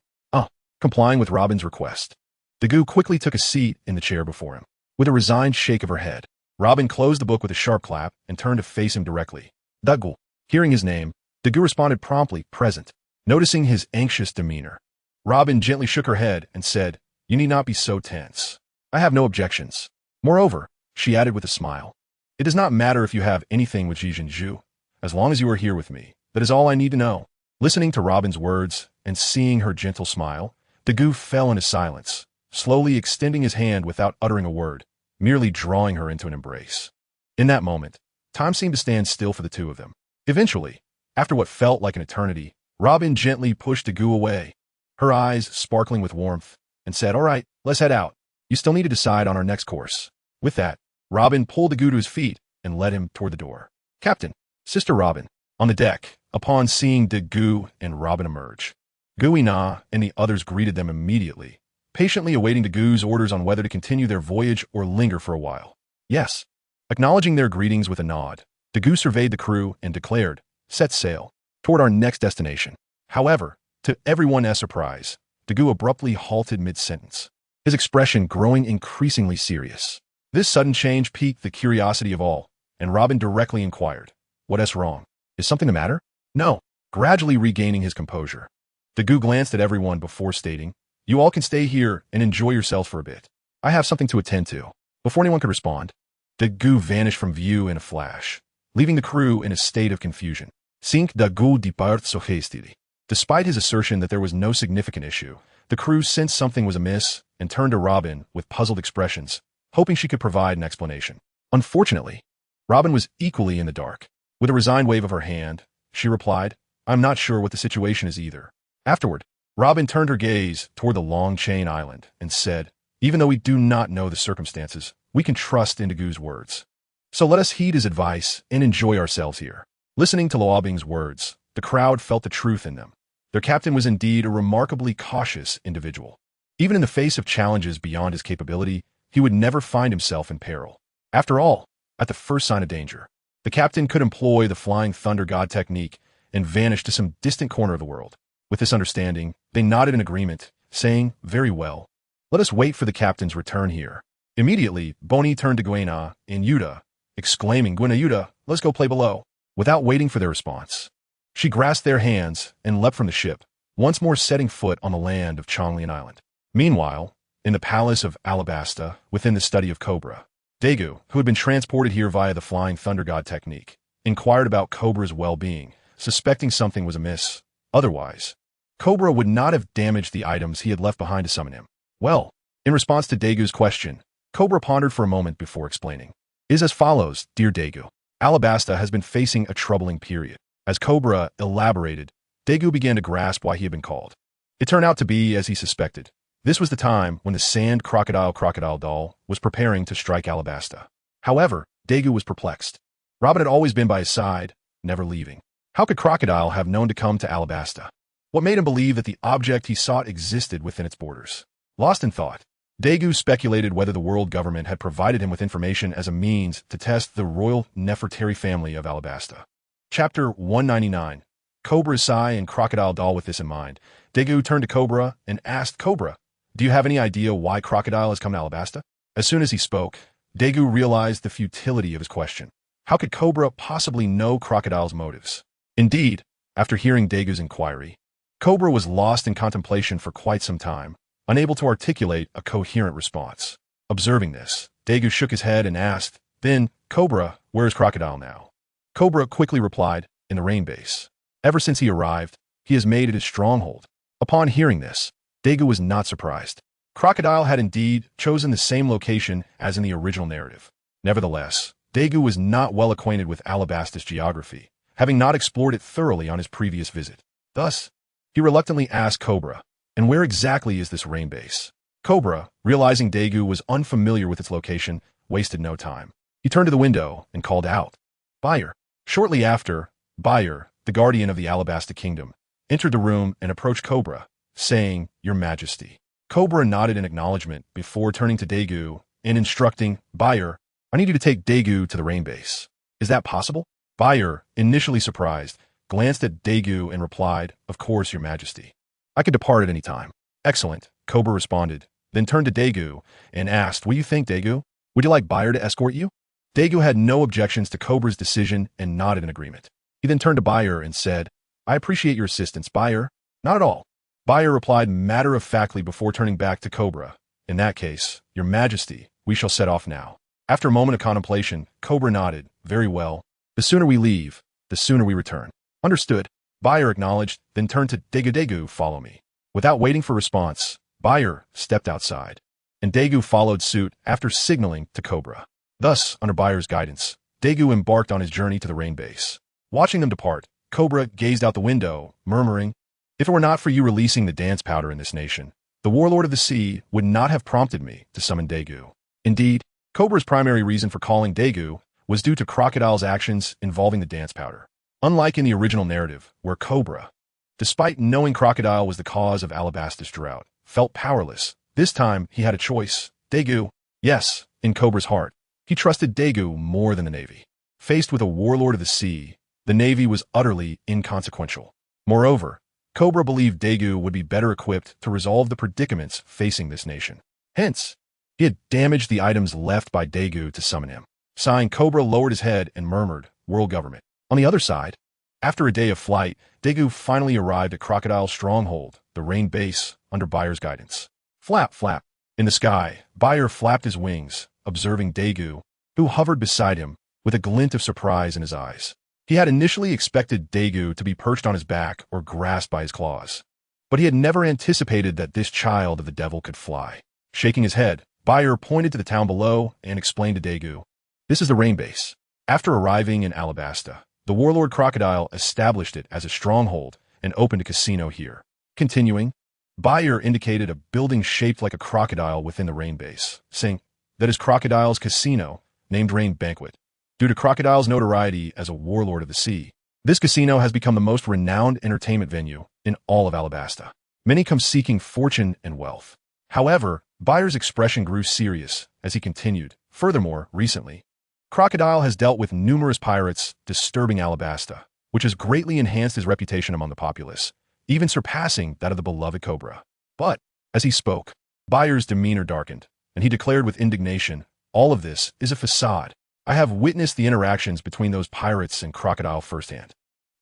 [SPEAKER 1] Complying with Robin's request, Dagu quickly took a seat in the chair before him. With a resigned shake of her head, Robin closed the book with a sharp clap and turned to face him directly. Dagu. Hearing his name, Dagu responded promptly, "Present." Noticing his anxious demeanor, Robin gently shook her head and said, "You need not be so tense. I have no objections." Moreover, she added with a smile, "It does not matter if you have anything with Zhu. As long as you are here with me, that is all I need to know." Listening to Robin's words and seeing her gentle smile, Dagu fell into silence, slowly extending his hand without uttering a word, merely drawing her into an embrace. In that moment, time seemed to stand still for the two of them. Eventually, after what felt like an eternity, Robin gently pushed Dagu away, her eyes sparkling with warmth, and said, "All right, let's head out. You still need to decide on our next course." With that, Robin pulled Dagu to his feet and led him toward the door. "Captain, Sister Robin." On the deck, upon seeing Dagu and Robin emerge, Guina and the others greeted them immediately, patiently awaiting Dagu's orders on whether to continue their voyage or linger for a while. "Yes." Acknowledging their greetings with a nod, Dagu surveyed the crew and declared, "Set sail toward our next destination." However, to everyone's surprise, Dagu abruptly halted mid-sentence, his expression growing increasingly serious. This sudden change piqued the curiosity of all, and Robin directly inquired, "What's wrong? Is something the matter?" "No." Gradually regaining his composure, Dagu glanced at everyone before stating, "You all can stay here and enjoy yourselves for a bit. I have something to attend to." Before anyone could respond, Dagu vanished from view in a flash, leaving the crew in a state of confusion. Cinque Dagu di part sugestiri. Despite his assertion that there was no significant issue, the crew sensed something was amiss and turned to Robin with puzzled expressions, hoping she could provide an explanation. Unfortunately, Robin was equally in the dark. With a resigned wave of her hand, she replied, "I'm not sure what the situation is either." Afterward, Robin turned her gaze toward the Long Chain Island and said, "Even though we do not know the circumstances, we can trust in Dagu's words. So let us heed his advice and enjoy ourselves here." Listening to Luobing's words, the crowd felt the truth in them. Their captain was indeed a remarkably cautious individual. Even in the face of challenges beyond his capability, he would never find himself in peril. After all, at the first sign of danger, the captain could employ the Flying Thunder God technique and vanish to some distant corner of the world. With this understanding, they nodded in agreement, saying, "Very well. Let us wait for the captain's return here." Immediately, Boni turned to Guina and Yuta, exclaiming, "Guina, Yuta, let's go play below." Without waiting for their response, she grasped their hands and leapt from the ship, once more setting foot on the land of Changlian Island. Meanwhile, in the palace of Alabasta, within the study of Cobra, Dagu, who had been transported here via the Flying Thunder God technique, inquired about Cobra's well-being, suspecting something was amiss. Otherwise, Cobra would not have damaged the items he had left behind to summon him. Well, in response to Dagu's question, Cobra pondered for a moment before explaining. "It is as follows, dear Dagu. Alabasta has been facing a troubling period." As Cobra elaborated, Dagu began to grasp why he had been called. It turned out to be as he suspected. This was the time when the sand crocodile doll was preparing to strike Alabasta. However, Dagu was perplexed. Robin had always been by his side, never leaving. How could Crocodile have known to come to Alabasta? What made him believe that the object he sought existed within its borders? Lost in thought, Dagu speculated whether the world government had provided him with information as a means to test the royal Nefertari family of Alabasta. Chapter 199. Cobra's Sigh and Crocodile Doll. With this in mind, Dagu turned to Cobra and asked, "Cobra, do you have any idea why Crocodile has come to Alabasta?" As soon as he spoke, Dagu realized the futility of his question. How could Cobra possibly know Crocodile's motives? Indeed, after hearing Dagu's inquiry, Cobra was lost in contemplation for quite some time, unable to articulate a coherent response. Observing this, Dagu shook his head and asked, "Then, Cobra, where is Crocodile now?" Cobra quickly replied, "In the rain base. Ever since he arrived, he has made it his stronghold." Upon hearing this, Dagu was not surprised. Crocodile had indeed chosen the same location as in the original narrative. Nevertheless, Dagu was not well acquainted with Alabasta's geography, having not explored it thoroughly on his previous visit. Thus, he reluctantly asked Cobra, "And where exactly is this rain base?" Cobra, realizing Dagu was unfamiliar with its location, wasted no time. He turned to the window and called out, "Buyer." Shortly after, Buyer, the guardian of the Alabasta kingdom, entered the room and approached Cobra, saying, "Your Majesty." Cobra nodded in acknowledgement before turning to Dagu and instructing, "Buyer, I need you to take Daegu to the rain base. Is that possible? Buyer, initially surprised, glanced at Daegu and replied, "Of course, your majesty. I could depart at any time." "Excellent," Cobra responded, then turned to Daegu and asked, "What do you think, Daegu? Would you like Buyer to escort you?" Daegu had no objections to Cobra's decision and nodded in agreement. He then turned to Buyer and said, "I appreciate your assistance, Buyer." "Not at all," Buyer replied matter-of-factly before turning back to Cobra. "In that case, your majesty, we shall set off now." After a moment of contemplation, Cobra nodded. "Very well. The sooner we leave, the sooner we return." "Understood," Buyer acknowledged, then turned to Daegu. "Daegu, follow me." Without waiting for response, Buyer stepped outside, and Daegu followed suit after signaling to Cobra. Thus, under Buyer's guidance, Daegu embarked on his journey to the rain base. Watching them depart, Cobra gazed out the window, murmuring, "If it were not for you releasing the dance powder in this nation, the warlord of the sea would not have prompted me to summon Daegu." Indeed, Cobra's primary reason for calling Daegu was due to Crocodile's actions involving the dance powder. Unlike in the original narrative, where Cobra, despite knowing Crocodile was the cause of Alabasta's drought, felt powerless, this time he had a choice. Daegu, yes, in Cobra's heart, he trusted Daegu more than the Navy. Faced with a warlord of the sea, the Navy was utterly inconsequential. Moreover, Cobra believed Daegu would be better equipped to resolve the predicaments facing this nation. Hence, he had damaged the items left by Daegu to summon him. Sighing, Cobra lowered his head and murmured, "World government." On the other side, after a day of flight, Daegu finally arrived at Crocodile's stronghold, the rain base, under Buyer's guidance. Flap, flap. In the sky, Buyer flapped his wings, observing Daegu, who hovered beside him, with a glint of surprise in his eyes. He had initially expected Daegu to be perched on his back or grasped by his claws, but he had never anticipated that this child of the devil could fly. Shaking his head, Buyer pointed to the town below and explained to Daegu, "This is the rain base." After arriving in Alabasta, the warlord Crocodile established it as a stronghold and opened a casino here. Continuing, Buyer indicated a building shaped like a crocodile within the rain base, saying, "That is Crocodile's casino, named Rain Banquet. Due to Crocodile's notoriety as a warlord of the sea, this casino has become the most renowned entertainment venue in all of Alabasta. Many come seeking fortune and wealth." However, Buyer's expression grew serious as he continued, "Furthermore, recently, Crocodile has dealt with numerous pirates disturbing Alabasta, which has greatly enhanced his reputation among the populace, even surpassing that of the beloved Cobra." But, as he spoke, Buyer's demeanor darkened, and he declared with indignation, "All of this is a facade. I have witnessed the interactions between those pirates and Crocodile firsthand.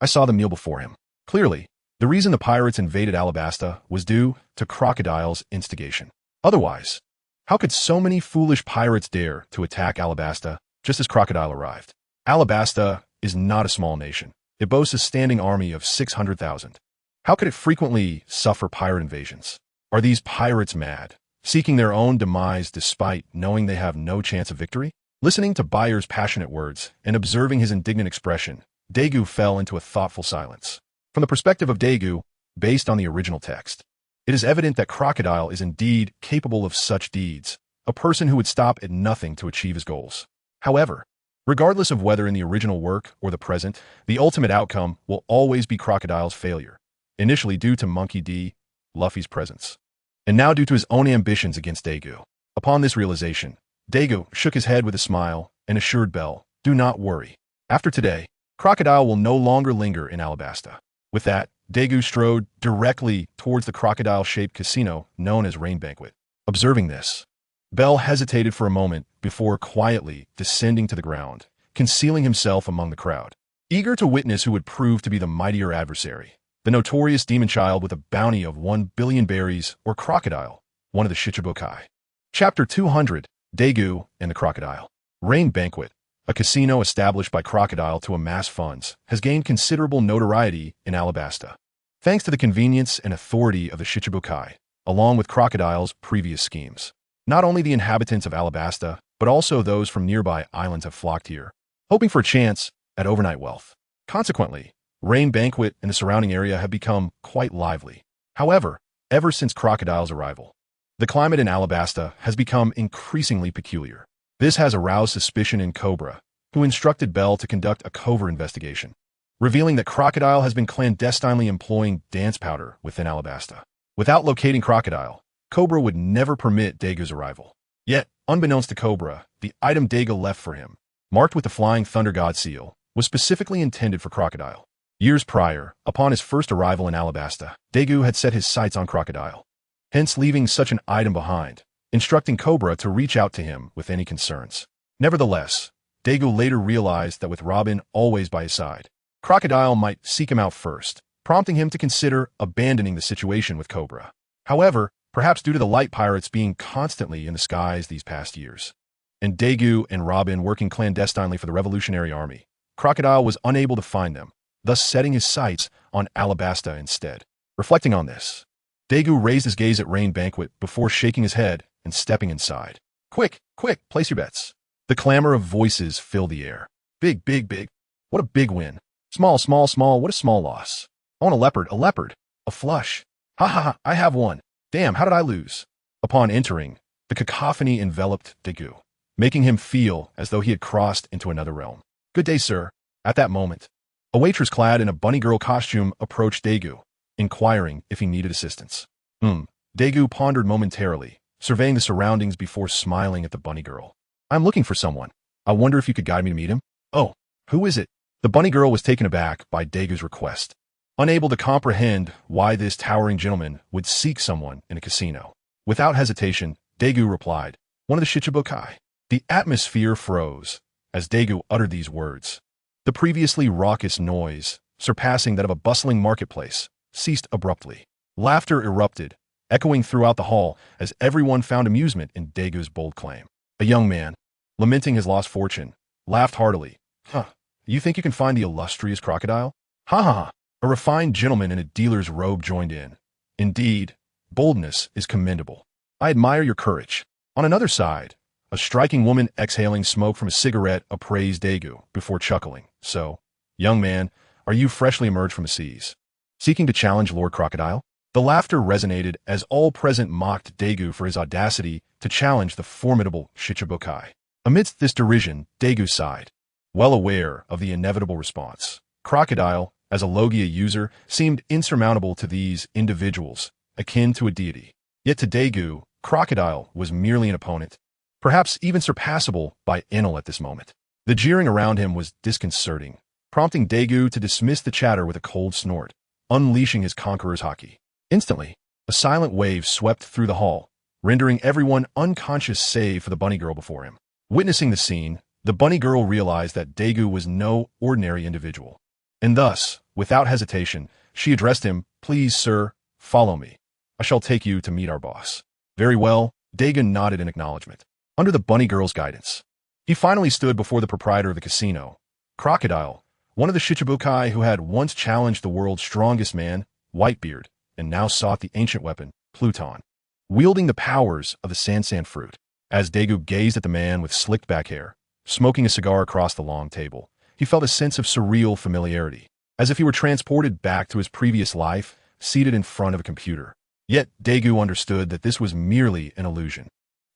[SPEAKER 1] I saw them kneel before him. Clearly, the reason the pirates invaded Alabasta was due to Crocodile's instigation. Otherwise, how could so many foolish pirates dare to attack Alabasta just as Crocodile arrived? Alabasta is not a small nation. It boasts a standing army of 600,000. How could it frequently suffer pirate invasions? Are these pirates mad, seeking their own demise despite knowing they have no chance of victory?" Listening to Buyer's passionate words and observing his indignant expression, Daegu fell into a thoughtful silence. From the perspective of Daegu, based on the original text, it is evident that Crocodile is indeed capable of such deeds, a person who would stop at nothing to achieve his goals. However, regardless of whether in the original work or the present, the ultimate outcome will always be Crocodile's failure, initially due to Monkey D. Luffy's presence, and now due to his own ambitions against Daegu. Upon this realization, Daegu shook his head with a smile and assured Bell, "Do not worry. After today, Crocodile will no longer linger in Alabasta." With that, Daegu strode directly towards the crocodile-shaped casino known as Rain Banquet. Observing this, Bell hesitated for a moment before quietly descending to the ground, concealing himself among the crowd. Eager to witness who would prove to be the mightier adversary, the notorious demon child with a bounty of 1 billion berries or Crocodile, one of the Shichibukai. Chapter 200, Daegu and the Crocodile. Rain Banquet, a casino established by Crocodile to amass funds, has gained considerable notoriety in Alabasta, thanks to the convenience and authority of the Shichibukai, along with Crocodile's previous schemes. Not only the inhabitants of Alabasta, but also those from nearby islands have flocked here, hoping for a chance at overnight wealth. Consequently, Rain Banquet and the surrounding area have become quite lively. However, ever since Crocodile's arrival, the climate in Alabasta has become increasingly peculiar. This has aroused suspicion in Cobra, who instructed Bell to conduct a covert investigation, revealing that Crocodile has been clandestinely employing dance powder within Alabasta. Without locating Crocodile, Cobra would never permit Daegu's arrival. Yet, unbeknownst to Cobra, the item Daegu left for him, marked with the Flying Thunder God seal, was specifically intended for Crocodile. Years prior, upon his first arrival in Alabasta, Daegu had set his sights on Crocodile, hence leaving such an item behind, instructing Cobra to reach out to him with any concerns. Nevertheless, Daegu later realized that with Robin always by his side, Crocodile might seek him out first, prompting him to consider abandoning the situation with Cobra. However, perhaps due to the light pirates being constantly in the skies these past years, and Daegu and Robin working clandestinely for the Revolutionary Army, Crocodile was unable to find them, thus setting his sights on Alabasta instead. Reflecting on this, Daegu raised his gaze at Rain Banquet before shaking his head and stepping inside. Quick, quick, place your bets. The clamor of voices filled the air. Big, big, big. What a big win. Small, small, small. What a small loss. I want a leopard, a leopard. A flush. Ha ha ha, I have one. Damn, how did I lose? Upon entering, the cacophony enveloped Daegu, making him feel as though he had crossed into another realm. Good day, sir. At that moment, a waitress clad in a bunny girl costume approached Daegu, inquiring if he needed assistance. Daegu pondered momentarily, surveying the surroundings before smiling at the bunny girl. I'm looking for someone. I wonder if you could guide me to meet him? Oh, who is it? The bunny girl was taken aback by Daegu's request, unable to comprehend why this towering gentleman would seek someone in a casino. Without hesitation, Daegu replied, one of the Shichibukai. The atmosphere froze as Daegu uttered these words. The previously raucous noise, surpassing that of a bustling marketplace, ceased abruptly. Laughter erupted, echoing throughout the hall as everyone found amusement in Daegu's bold claim. A young man, lamenting his lost fortune, laughed heartily. You think you can find the illustrious Crocodile? Ha ha ha. A refined gentleman in a dealer's robe joined in. Indeed, boldness is commendable. I admire your courage. On another side, a striking woman exhaling smoke from a cigarette appraised Daegu before chuckling. So, young man, are you freshly emerged from the seas, seeking to challenge Lord Crocodile? The laughter resonated as all present mocked Daegu for his audacity to challenge the formidable Shichibukai. Amidst this derision, Daegu sighed, well aware of the inevitable response. Crocodile, as a Logia user, seemed insurmountable to these individuals, akin to a deity. Yet to Daegu, Crocodile was merely an opponent, perhaps even surpassable by Enel at this moment. The jeering around him was disconcerting, prompting Daegu to dismiss the chatter with a cold snort, unleashing his conqueror's haki. Instantly, a silent wave swept through the hall, rendering everyone unconscious save for the bunny girl before him. Witnessing the scene, the bunny girl realized that Daegu was no ordinary individual, and thus, without hesitation, she addressed him, please, sir, follow me. I shall take you to meet our boss. Very well, Daegu nodded in acknowledgement. Under the bunny girl's guidance, he finally stood before the proprietor of the casino, Crocodile, one of the Shichibukai who had once challenged the world's strongest man, Whitebeard, and now sought the ancient weapon, Pluton, wielding the powers of the Sansan fruit. As Daegu gazed at the man with slicked back hair, smoking a cigar across the long table, he felt a sense of surreal familiarity, as if he were transported back to his previous life, seated in front of a computer. Yet Daegu understood that this was merely an illusion,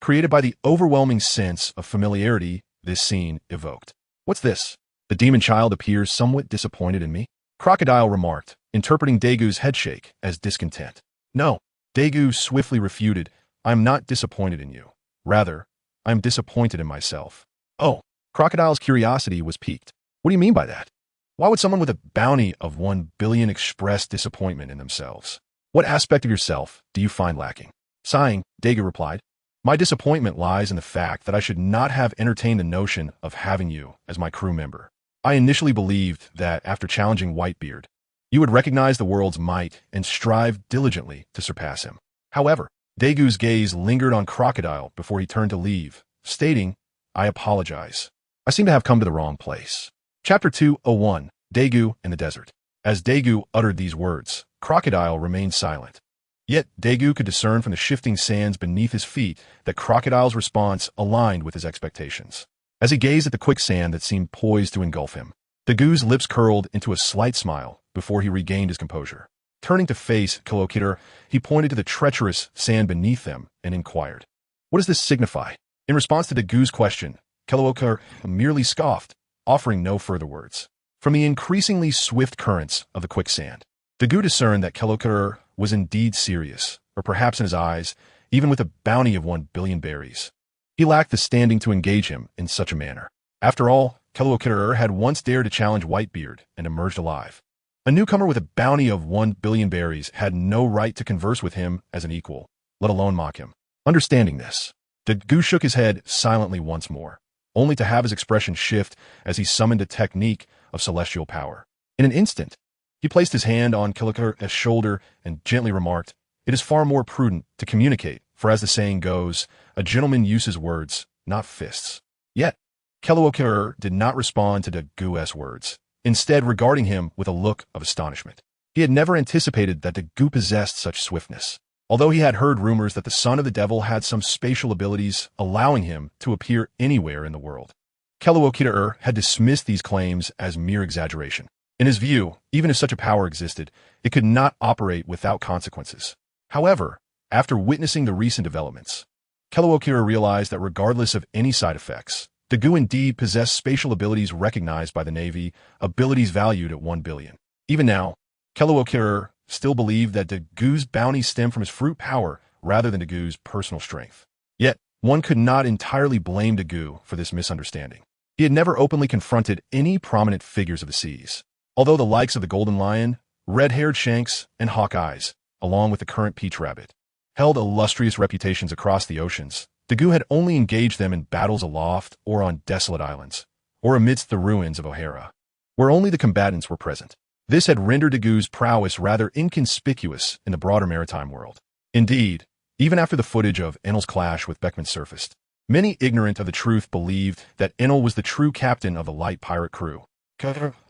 [SPEAKER 1] created by the overwhelming sense of familiarity this scene evoked. What's this? The demon child appears somewhat disappointed in me. Crocodile remarked, interpreting Daegu's headshake as discontent. No, Daegu swiftly refuted, I am not disappointed in you. Rather, I am disappointed in myself. Oh, Crocodile's curiosity was piqued. What do you mean by that? Why would someone with a bounty of 1 billion express disappointment in themselves? What aspect of yourself do you find lacking? Sighing, Daegu replied, my disappointment lies in the fact that I should not have entertained the notion of having you as my crew member. I initially believed that after challenging Whitebeard, you would recognize the world's might and strive diligently to surpass him. However, Daegu's gaze lingered on Crocodile before he turned to leave, stating, I apologize. I seem to have come to the wrong place. Chapter 201, Daegu in the Desert. As Daegu uttered these words, Crocodile remained silent. Yet Daegu could discern from the shifting sands beneath his feet that Crocodile's response aligned with his expectations. As he gazed at the quicksand that seemed poised to engulf him, Daegu's lips curled into a slight smile before he regained his composure. Turning to face Kilokiter, he pointed to the treacherous sand beneath them and inquired, what does this signify? In response to Daegu's question, Kilokiter merely scoffed, offering no further words. From the increasingly swift currents of the quicksand, Daegu discerned that Kilokiter was indeed serious, or perhaps in his eyes, even with a bounty of 1 billion berries. He lacked the standing to engage him in such a manner. After all, Keluokidar had once dared to challenge Whitebeard and emerged alive. A newcomer with a bounty of 1 billion berries had no right to converse with him as an equal, let alone mock him. Understanding this, Dagu shook his head silently once more, only to have his expression shift as he summoned a technique of celestial power. In an instant, he placed his hand on Keluokidar's shoulder and gently remarked, "It is far more prudent to communicate, for as the saying goes, a gentleman uses words, not fists." Yet, Keluokidar did not respond to Dagu's words, instead regarding him with a look of astonishment. He had never anticipated that Dagu possessed such swiftness. Although he had heard rumors that the son of the devil had some spatial abilities allowing him to appear anywhere in the world, Keluokidar had dismissed these claims as mere exaggeration. In his view, even if such a power existed, it could not operate without consequences. However, after witnessing the recent developments, Keluokidar realized that regardless of any side effects, Dagu indeed possessed spatial abilities recognized by the Navy, abilities valued at 1 billion. Even now, Keluokidar still believed that Dagu's bounty stemmed from his fruit power rather than Dagu's personal strength. Yet, one could not entirely blame Dagu for this misunderstanding. He had never openly confronted any prominent figures of the seas. Although the likes of the Golden Lion, Red-Haired Shanks, and Hawkeyes, along with the current Peach Rabbit, held illustrious reputations across the oceans, Dagu had only engaged them in battles aloft or on desolate islands, or amidst the ruins of O'Hara, where only the combatants were present. This had rendered Dagu's prowess rather inconspicuous in the broader maritime world. Indeed, even after the footage of Enel's clash with Beckman surfaced, many ignorant of the truth believed that Enel was the true captain of the light pirate crew.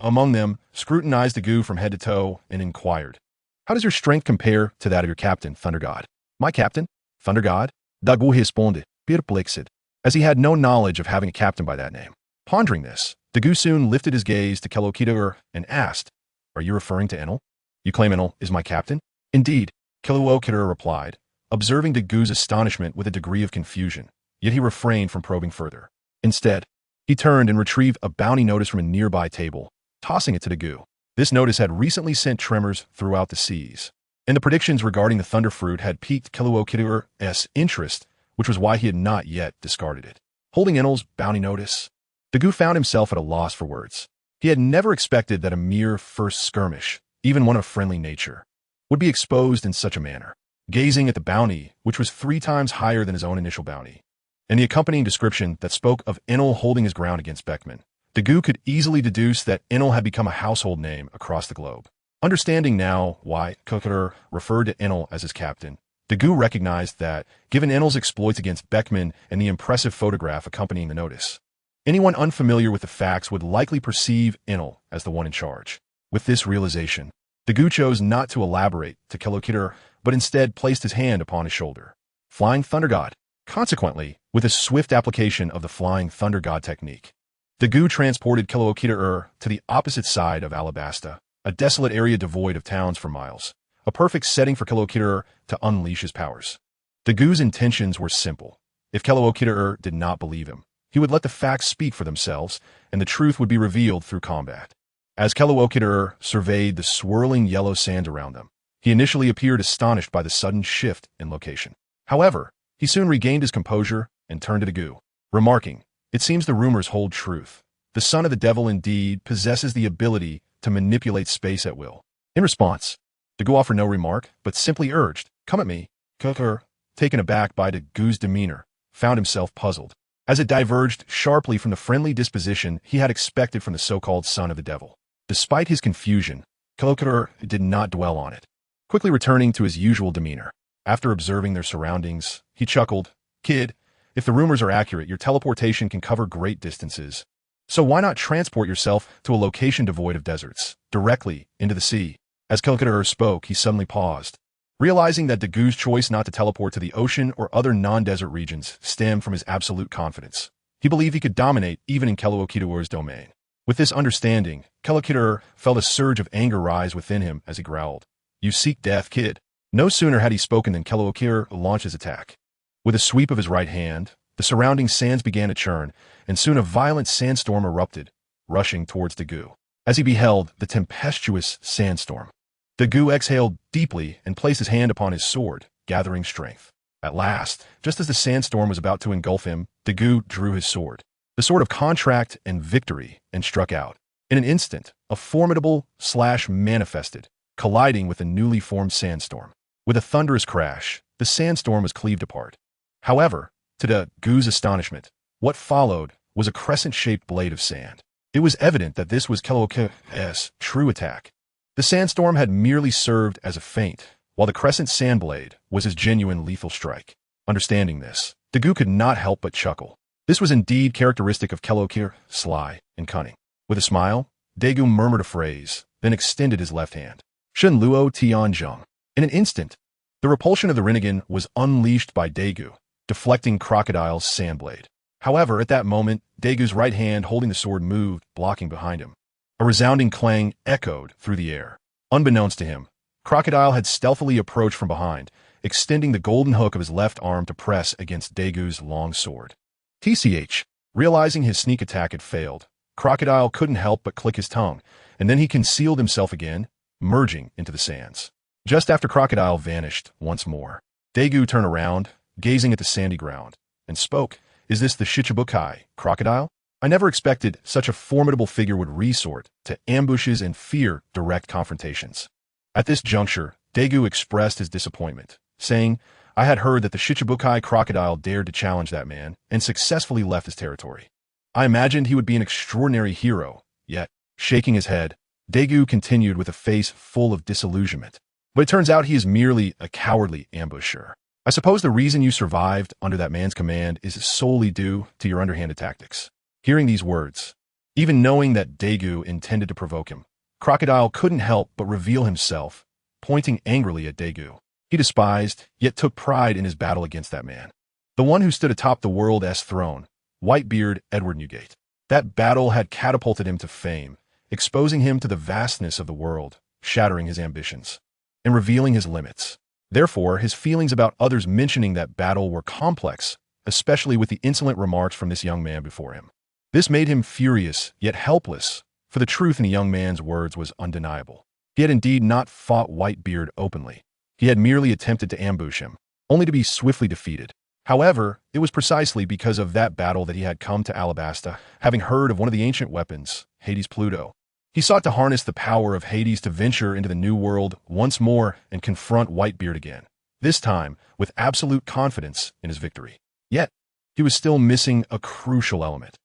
[SPEAKER 1] Among them, scrutinized Dagu from head to toe and inquired, "How does your strength compare to that of your captain, Thunder God?" "My captain? Thunder God?" Dagu responded, perplexed, as he had no knowledge of having a captain by that name. Pondering this, Dagu soon lifted his gaze to Keluokidar and asked, "Are you referring to Enel? You claim Enel is my captain?" "Indeed," Keluokidar replied, observing Dagu's astonishment with a degree of confusion, yet he refrained from probing further. Instead, he turned and retrieved a bounty notice from a nearby table, tossing it to Dagu. This notice had recently sent tremors throughout the seas, and the predictions regarding the thunder fruit had piqued Keluokidar's interest, which was why he had not yet discarded it. Holding Enel's bounty notice, Dagu found himself at a loss for words. He had never expected that a mere first skirmish, even one of friendly nature, would be exposed in such a manner. Gazing at the bounty, which was 3 times higher than his own initial bounty, and the accompanying description that spoke of Enel holding his ground against Beckman, Dagu could easily deduce that Enel had become a household name across the globe. Understanding now why Keluokidar referred to Enel as his captain, Dagu recognized that, given Enel's exploits against Beckman and the impressive photograph accompanying the notice, anyone unfamiliar with the facts would likely perceive Enel as the one in charge. With this realization, Dagu chose not to elaborate to Keluokidar, but instead placed his hand upon his shoulder. Flying Thunder God. Consequently, with a swift application of the Flying Thunder God technique, Dagu transported Keluokidar to the opposite side of Alabasta, a desolate area devoid of towns for miles, a perfect setting for Keluokidar to unleash his powers. Dagu's intentions were simple. If Keluokidar did not believe him, he would let the facts speak for themselves, and the truth would be revealed through combat. As Keluokidar surveyed the swirling yellow sand around them, he initially appeared astonished by the sudden shift in location. However, he soon regained his composure and turned to Dagu, remarking, "It seems the rumors hold truth. The son of the devil indeed possesses the ability to manipulate space at will." In response, Dagu offered no remark, but simply urged, "Come at me." Keluokidar, taken aback by Dagu's demeanor, found himself puzzled, as it diverged sharply from the friendly disposition he had expected from the so-called son of the devil. Despite his confusion, Keluokidar did not dwell on it. Quickly returning to his usual demeanor, after observing their surroundings, he chuckled, "Kid, if the rumors are accurate, your teleportation can cover great distances. So why not transport yourself to a location devoid of deserts, directly into the sea?" As Keluokidar spoke, he suddenly paused, realizing that Dagu's choice not to teleport to the ocean or other non-desert regions stemmed from his absolute confidence. He believed he could dominate even in Keluokidar's domain. With this understanding, Keluokidar felt a surge of anger rise within him as he growled, "You seek death, kid." No sooner had he spoken than Keluokidar launched his attack. With a sweep of his right hand, the surrounding sands began to churn, and soon a violent sandstorm erupted, rushing towards Dagu. As he beheld the tempestuous sandstorm, Dagu exhaled deeply and placed his hand upon his sword, gathering strength. At last, just as the sandstorm was about to engulf him, Daegu drew his sword. The sword of contract and victory, and struck out. In an instant, a formidable slash manifested, colliding with the newly formed sandstorm. With a thunderous crash, the sandstorm was cleaved apart. However, to Daegu's astonishment, what followed was a crescent-shaped blade of sand. It was evident that this was Keloke's true attack. The sandstorm had merely served as a feint, while the crescent sand blade was his genuine lethal strike. Understanding this, Daegu could not help but chuckle. This was indeed characteristic of Keloke, sly and cunning. With a smile, Daegu murmured a phrase, then extended his left hand. Shen Luo Tianzheng. In an instant, the repulsion of the Rinnegan was unleashed by Daegu, deflecting Crocodile's sand blade. However, at that moment, Daegu's right hand holding the sword moved, blocking behind him. A resounding clang echoed through the air. Unbeknownst to him, Crocodile had stealthily approached from behind, extending the golden hook of his left arm to press against Daegu's long sword. TCH. Realizing his sneak attack had failed, Crocodile couldn't help but click his tongue, and then he concealed himself again, merging into the sands. Just after Crocodile vanished once more, Daegu turned around, gazing at the sandy ground, and spoke. Is this the Shichibukai, Crocodile? I never expected such a formidable figure would resort to ambushes and fear direct confrontations. At this juncture, Daegu expressed his disappointment, saying, I had heard that the Shichibukai Crocodile dared to challenge that man and successfully left his territory. I imagined he would be an extraordinary hero, yet, shaking his head, Daegu continued with a face full of disillusionment. But it turns out he is merely a cowardly ambusher. I suppose the reason you survived under that man's command is solely due to your underhanded tactics. Hearing these words, even knowing that Daegu intended to provoke him, Crocodile couldn't help but reveal himself, pointing angrily at Daegu. He despised, yet took pride in his battle against that man. The one who stood atop the world's throne, Whitebeard Edward Newgate. That battle had catapulted him to fame, exposing him to the vastness of the world, shattering his ambitions, and revealing his limits. Therefore, his feelings about others mentioning that battle were complex, especially with the insolent remarks from this young man before him. This made him furious, yet helpless, for the truth in the young man's words was undeniable. He had indeed not fought Whitebeard openly. He had merely attempted to ambush him, only to be swiftly defeated. However, it was precisely because of that battle that he had come to Alabasta, having heard of one of the ancient weapons, Hades' Pluto. He sought to harness the power of Hades to venture into the new world once more and confront Whitebeard again, this time with absolute confidence in his victory. Yet, he was still missing a crucial element.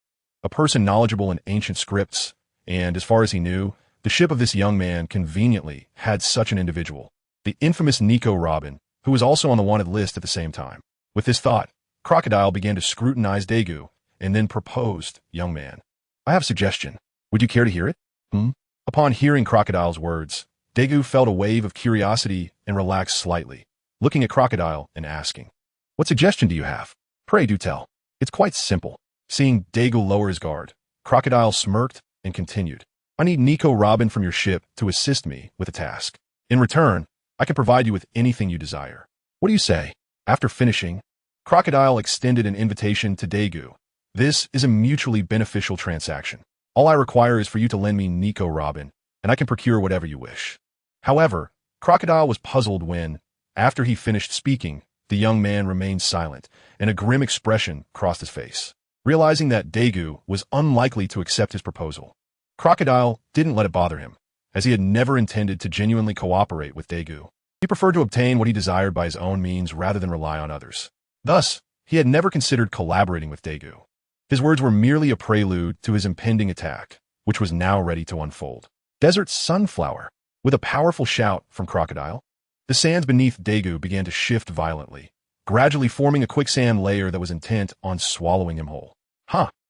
[SPEAKER 1] A person knowledgeable in ancient scripts, and as far as he knew, the ship of this young man conveniently had such an individual, the infamous Nico Robin, who was also on the wanted list at the same time. With this thought, Crocodile began to scrutinize Daegu, and then proposed, young man. I have a suggestion. Would you care to hear it? Upon hearing Crocodile's words, Daegu felt a wave of curiosity and relaxed slightly, looking at Crocodile and asking, What suggestion do you have? Pray do tell. It's quite simple. Seeing Daegu lower his guard, Crocodile smirked and continued. I need Nico Robin from your ship to assist me with a task. In return, I can provide you with anything you desire. What do you say? After finishing, Crocodile extended an invitation to Daegu. This is a mutually beneficial transaction. All I require is for you to lend me Nico Robin, and I can procure whatever you wish. However, Crocodile was puzzled when, after he finished speaking, the young man remained silent, and a grim expression crossed his face. Realizing that Daegu was unlikely to accept his proposal, Crocodile didn't let it bother him, as he had never intended to genuinely cooperate with Daegu. He preferred to obtain what he desired by his own means rather than rely on others. Thus, he had never considered collaborating with Daegu. His words were merely a prelude to his impending attack, which was now ready to unfold. Desert Sunflower. With a powerful shout from Crocodile, the sands beneath Daegu began to shift violently, gradually forming a quicksand layer that was intent on swallowing him whole.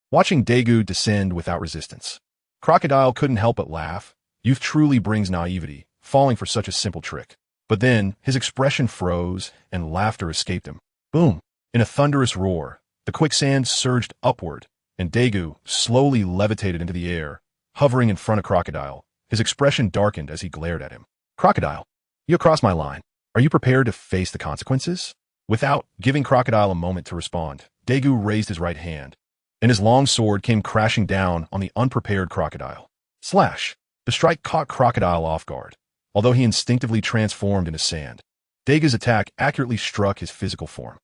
[SPEAKER 1] Watching Daegu descend without resistance, Crocodile couldn't help but laugh. Youth truly brings naivety, falling for such a simple trick. But then, his expression froze, and laughter escaped him. Boom! In a thunderous roar, the quicksand surged upward, and Daegu slowly levitated into the air, hovering in front of Crocodile. His expression darkened as he glared at him. Crocodile, you crossed my line. Are you prepared to face the consequences? Without giving Crocodile a moment to respond, Daegu raised his right hand, and his long sword came crashing down on the unprepared Crocodile. Slash! The strike caught Crocodile off guard, although he instinctively transformed into sand. Degu's attack accurately struck his physical form.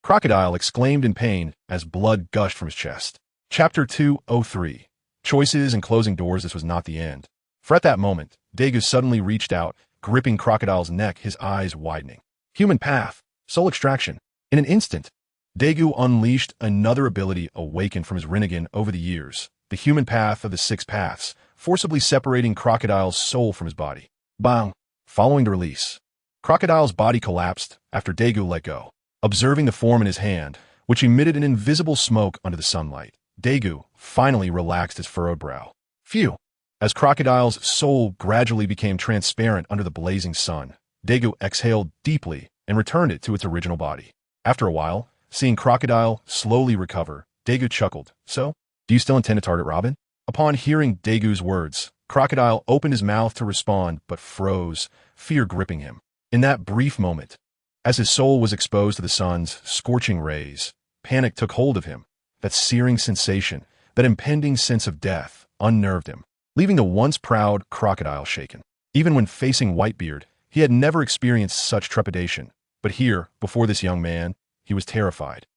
[SPEAKER 1] Crocodile exclaimed in pain as blood gushed from his chest. Chapter 203. Choices and closing doors. This was not the end. For at that moment, Degu suddenly reached out, gripping Crocodile's neck, his eyes widening. Human path. Soul extraction. In an instant, Degu unleashed another ability awakened from his Rinnegan over the years, the human path of the six paths, forcibly separating Crocodile's soul from his body. Bang! Following the release, Crocodile's body collapsed after Degu let go. Observing the form in his hand, which emitted an invisible smoke under the sunlight, Degu finally relaxed his furrowed brow. Phew! As Crocodile's soul gradually became transparent under the blazing sun, Degu exhaled deeply and returned it to its original body. After a while, seeing Crocodile slowly recover, Degu chuckled. So, do you still intend to target Robin? Upon hearing Degu's words, Crocodile opened his mouth to respond but froze, fear gripping him. In that brief moment, as his soul was exposed to the sun's scorching rays, panic took hold of him. That searing sensation, that impending sense of death, unnerved him, leaving the once proud Crocodile shaken. Even when facing Whitebeard, he had never experienced such trepidation, but here, before this young man, he was terrified.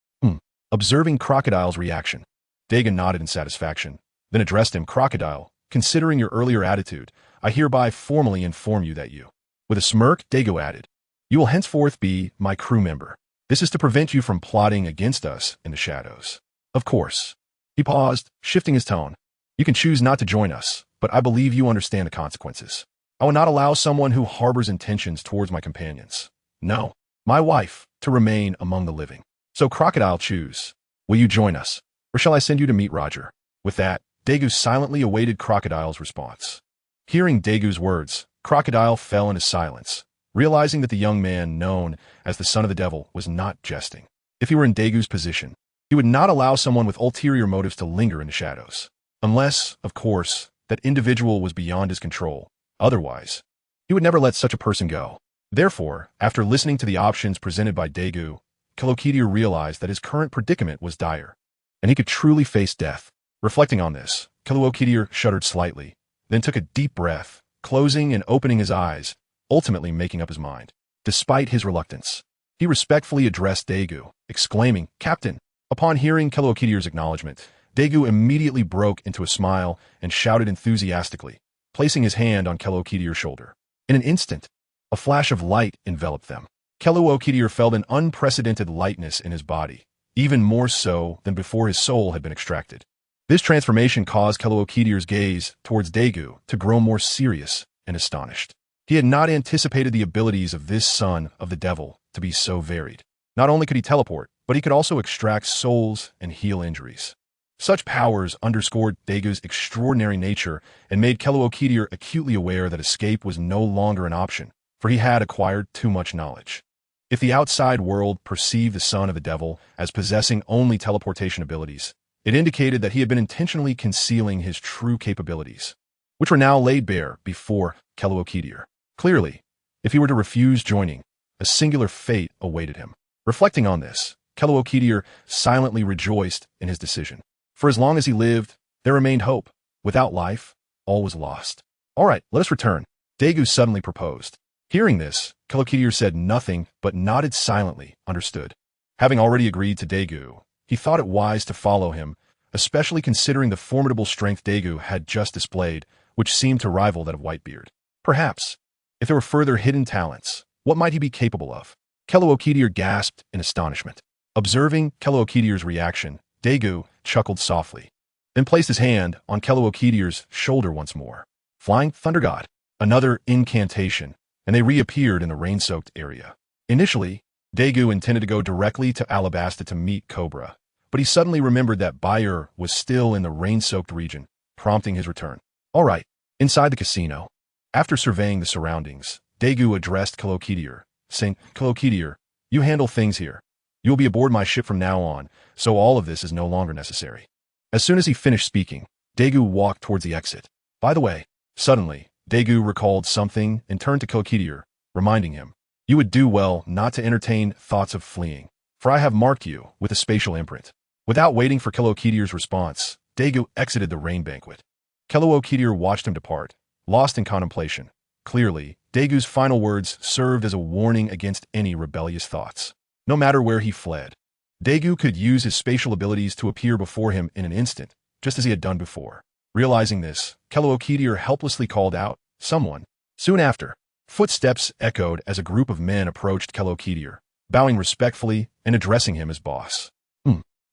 [SPEAKER 1] Observing Crocodile's reaction, Degu nodded in satisfaction, then addressed him. Crocodile, considering your earlier attitude, I hereby formally inform you that you. With a smirk, Degu added, you will henceforth be my crew member. This is to prevent you from plotting against us in the shadows. Of course. He paused, shifting his tone. You can choose not to join us, but I believe you understand the consequences. I will not allow someone who harbors intentions towards my companions. No, my wife, to remain among the living. So Crocodile, choose. Will you join us, or shall I send you to meet Roger? With that, Degu silently awaited Crocodile's response. Hearing Degu's words, Crocodile fell into silence, realizing that the young man known as the Son of the Devil was not jesting. If he were in Degu's position, he would not allow someone with ulterior motives to linger in the shadows. Unless, of course, that individual was beyond his control. Otherwise, he would never let such a person go. Therefore, after listening to the options presented by Degu, Kalokitier realized that his current predicament was dire, and he could truly face death. Reflecting on this, Kalokitier shuddered slightly, then took a deep breath, closing and opening his eyes, ultimately making up his mind. Despite his reluctance, he respectfully addressed Degu, exclaiming, Captain! Upon hearing Kalokitier's acknowledgement, Degu immediately broke into a smile and shouted enthusiastically, placing his hand on Kalokitier's shoulder. In an instant, a flash of light enveloped them. Kalokitier felt an unprecedented lightness in his body, even more so than before his soul had been extracted. This transformation caused Kalokitier's gaze towards Degu to grow more serious and astonished. He had not anticipated the abilities of this son of the devil to be so varied. Not only could he teleport, but he could also extract souls and heal injuries. Such powers underscored Degu's extraordinary nature and made Kalokitier acutely aware that escape was no longer an option, for he had acquired too much knowledge. If the outside world perceived the son of the devil as possessing only teleportation abilities, it indicated that he had been intentionally concealing his true capabilities, which were now laid bare before Kalokitier. Clearly, if he were to refuse joining, a singular fate awaited him. Reflecting on this, Kalokitier silently rejoiced in his decision. For as long as he lived, there remained hope. Without life, all was lost. All right, let us return. Degu suddenly proposed. Hearing this, Kalokitier said nothing but nodded silently, understood. Having already agreed to Degu, he thought it wise to follow him, especially considering the formidable strength Degu had just displayed, which seemed to rival that of Whitebeard. Perhaps, if there were further hidden talents, what might he be capable of? Kalokitier gasped in astonishment. Observing Kalokitier's reaction, Degu chuckled softly, then placed his hand on Kalokitier's shoulder once more. Flying Thunder God, another incantation, and they reappeared in the rain-soaked area. Initially, Degu intended to go directly to Alabasta to meet Cobra, but he suddenly remembered that Bayer was still in the rain-soaked region, prompting his return. All right, inside the casino. After surveying the surroundings, Degu addressed Kalokitier, saying, Kalokitier, you handle things here. You will be aboard my ship from now on, so all of this is no longer necessary. As soon as he finished speaking, Degu walked towards the exit. By the way, suddenly, Degu recalled something and turned to Kalokitier, reminding him, you would do well not to entertain thoughts of fleeing, for I have marked you with a spatial imprint. Without waiting for Kalokitier's response, Degu exited the rain banquet. Kalokitier watched him depart, lost in contemplation, Clearly, Daegu's final words served as a warning against any rebellious thoughts. No matter where he fled, Daegu could use his spatial abilities to appear before him in an instant, just as he had done before. Realizing this, Kelookidr helplessly called out, "Someone." Soon after, footsteps echoed as a group of men approached Kelookidr, bowing respectfully and addressing him as boss.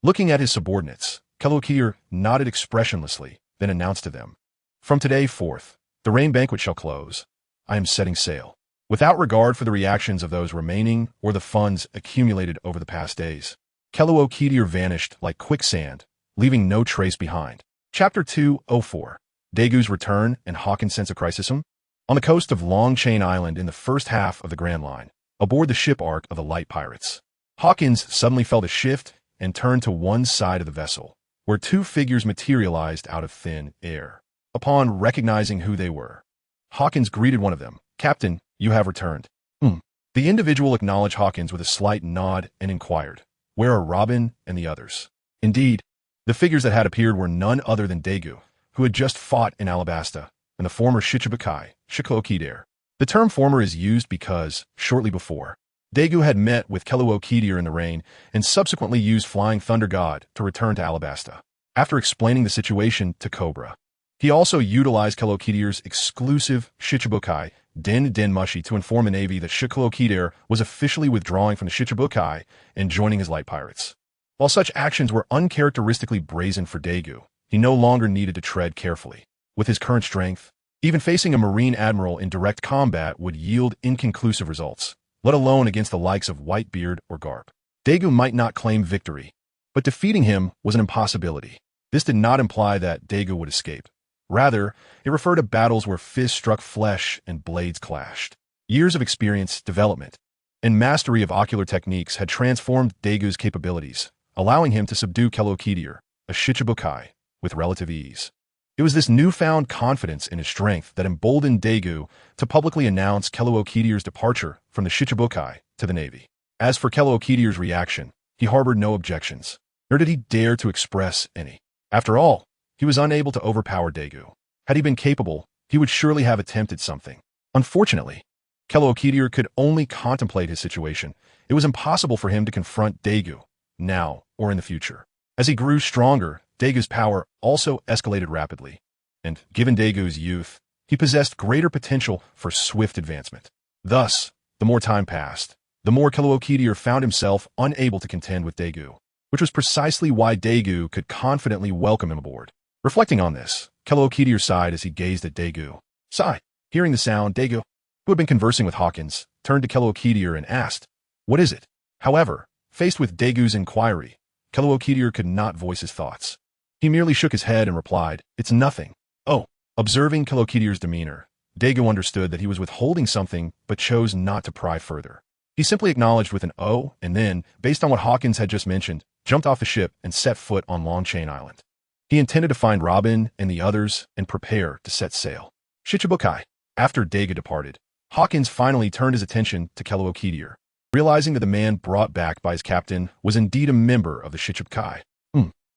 [SPEAKER 1] Looking at his subordinates, Kelookidr nodded expressionlessly, then announced to them, "From today forth, the rain banquet shall close. I am setting sail." Without regard for the reactions of those remaining or the funds accumulated over the past days, Kelookidr vanished like quicksand, leaving no trace behind. Chapter 204. Daegu's Return and Hawkins' Sense of Crisism. On the coast of Long Chain Island in the first half of the Grand Line, aboard the ship Ark of the Light Pirates, Hawkins suddenly felt a shift and turned to one side of the vessel, where two figures materialized out of thin air. Upon recognizing who they were, Hawkins greeted one of them. "Captain, you have returned." The individual acknowledged Hawkins with a slight nod and inquired, "Where are Robin and the others?" Indeed, the figures that had appeared were none other than Daegu, who had just fought in Alabasta, and the former Shichibukai, Kelookidr. The term former is used because, shortly before, Daegu had met with Kelookidr in the rain and subsequently used Flying Thunder God to return to Alabasta. After explaining the situation to Cobra, he also utilized Kelookidr's exclusive Shichibukai, Den Mushi, to inform the Navy that Kelookidr was officially withdrawing from the Shichibukai and joining his light pirates. While such actions were uncharacteristically brazen for Daegu, he no longer needed to tread carefully. With his current strength, even facing a Marine Admiral in direct combat would yield inconclusive results, let alone against the likes of Whitebeard or Garp. Daegu might not claim victory, but defeating him was an impossibility. This did not imply that Daegu would escape. Rather, it referred to battles where fists struck flesh and blades clashed. Years of experience, development, and mastery of ocular techniques had transformed Daegu's capabilities, allowing him to subdue Kelookidr, a Shichibukai, with relative ease. It was this newfound confidence in his strength that emboldened Daegu to publicly announce Kelookidr's departure from the Shichibukai to the Navy. As for Kelookidr's reaction, he harbored no objections, nor did he dare to express any. After all, he was unable to overpower Daegu. Had he been capable, he would surely have attempted something. Unfortunately, Kelookidr could only contemplate his situation. It was impossible for him to confront Daegu, now or in the future. As he grew stronger, Daegu's power also escalated rapidly, and given Daegu's youth, he possessed greater potential for swift advancement. Thus, the more time passed, the more Kelookidr found himself unable to contend with Daegu, which was precisely why Daegu could confidently welcome him aboard. Reflecting on this, Kelookidr sighed as he gazed at Daegu. Sigh. Hearing the sound, Daegu, who had been conversing with Hawkins, turned to Kelookidr and asked, "What is it?" However, faced with Daegu's inquiry, Kelookidr could not voice his thoughts. He merely shook his head and replied, "It's nothing." Oh. Observing Kelookidr's demeanor, Daegu understood that he was withholding something but chose not to pry further. He simply acknowledged with an "oh," and then, based on what Hawkins had just mentioned, jumped off the ship and set foot on Long Chain Island. He intended to find Robin and the others and prepare to set sail. Shichibukai. After Daegu departed, Hawkins finally turned his attention to Kelookidr, realizing that the man brought back by his captain was indeed a member of the Shichibukai.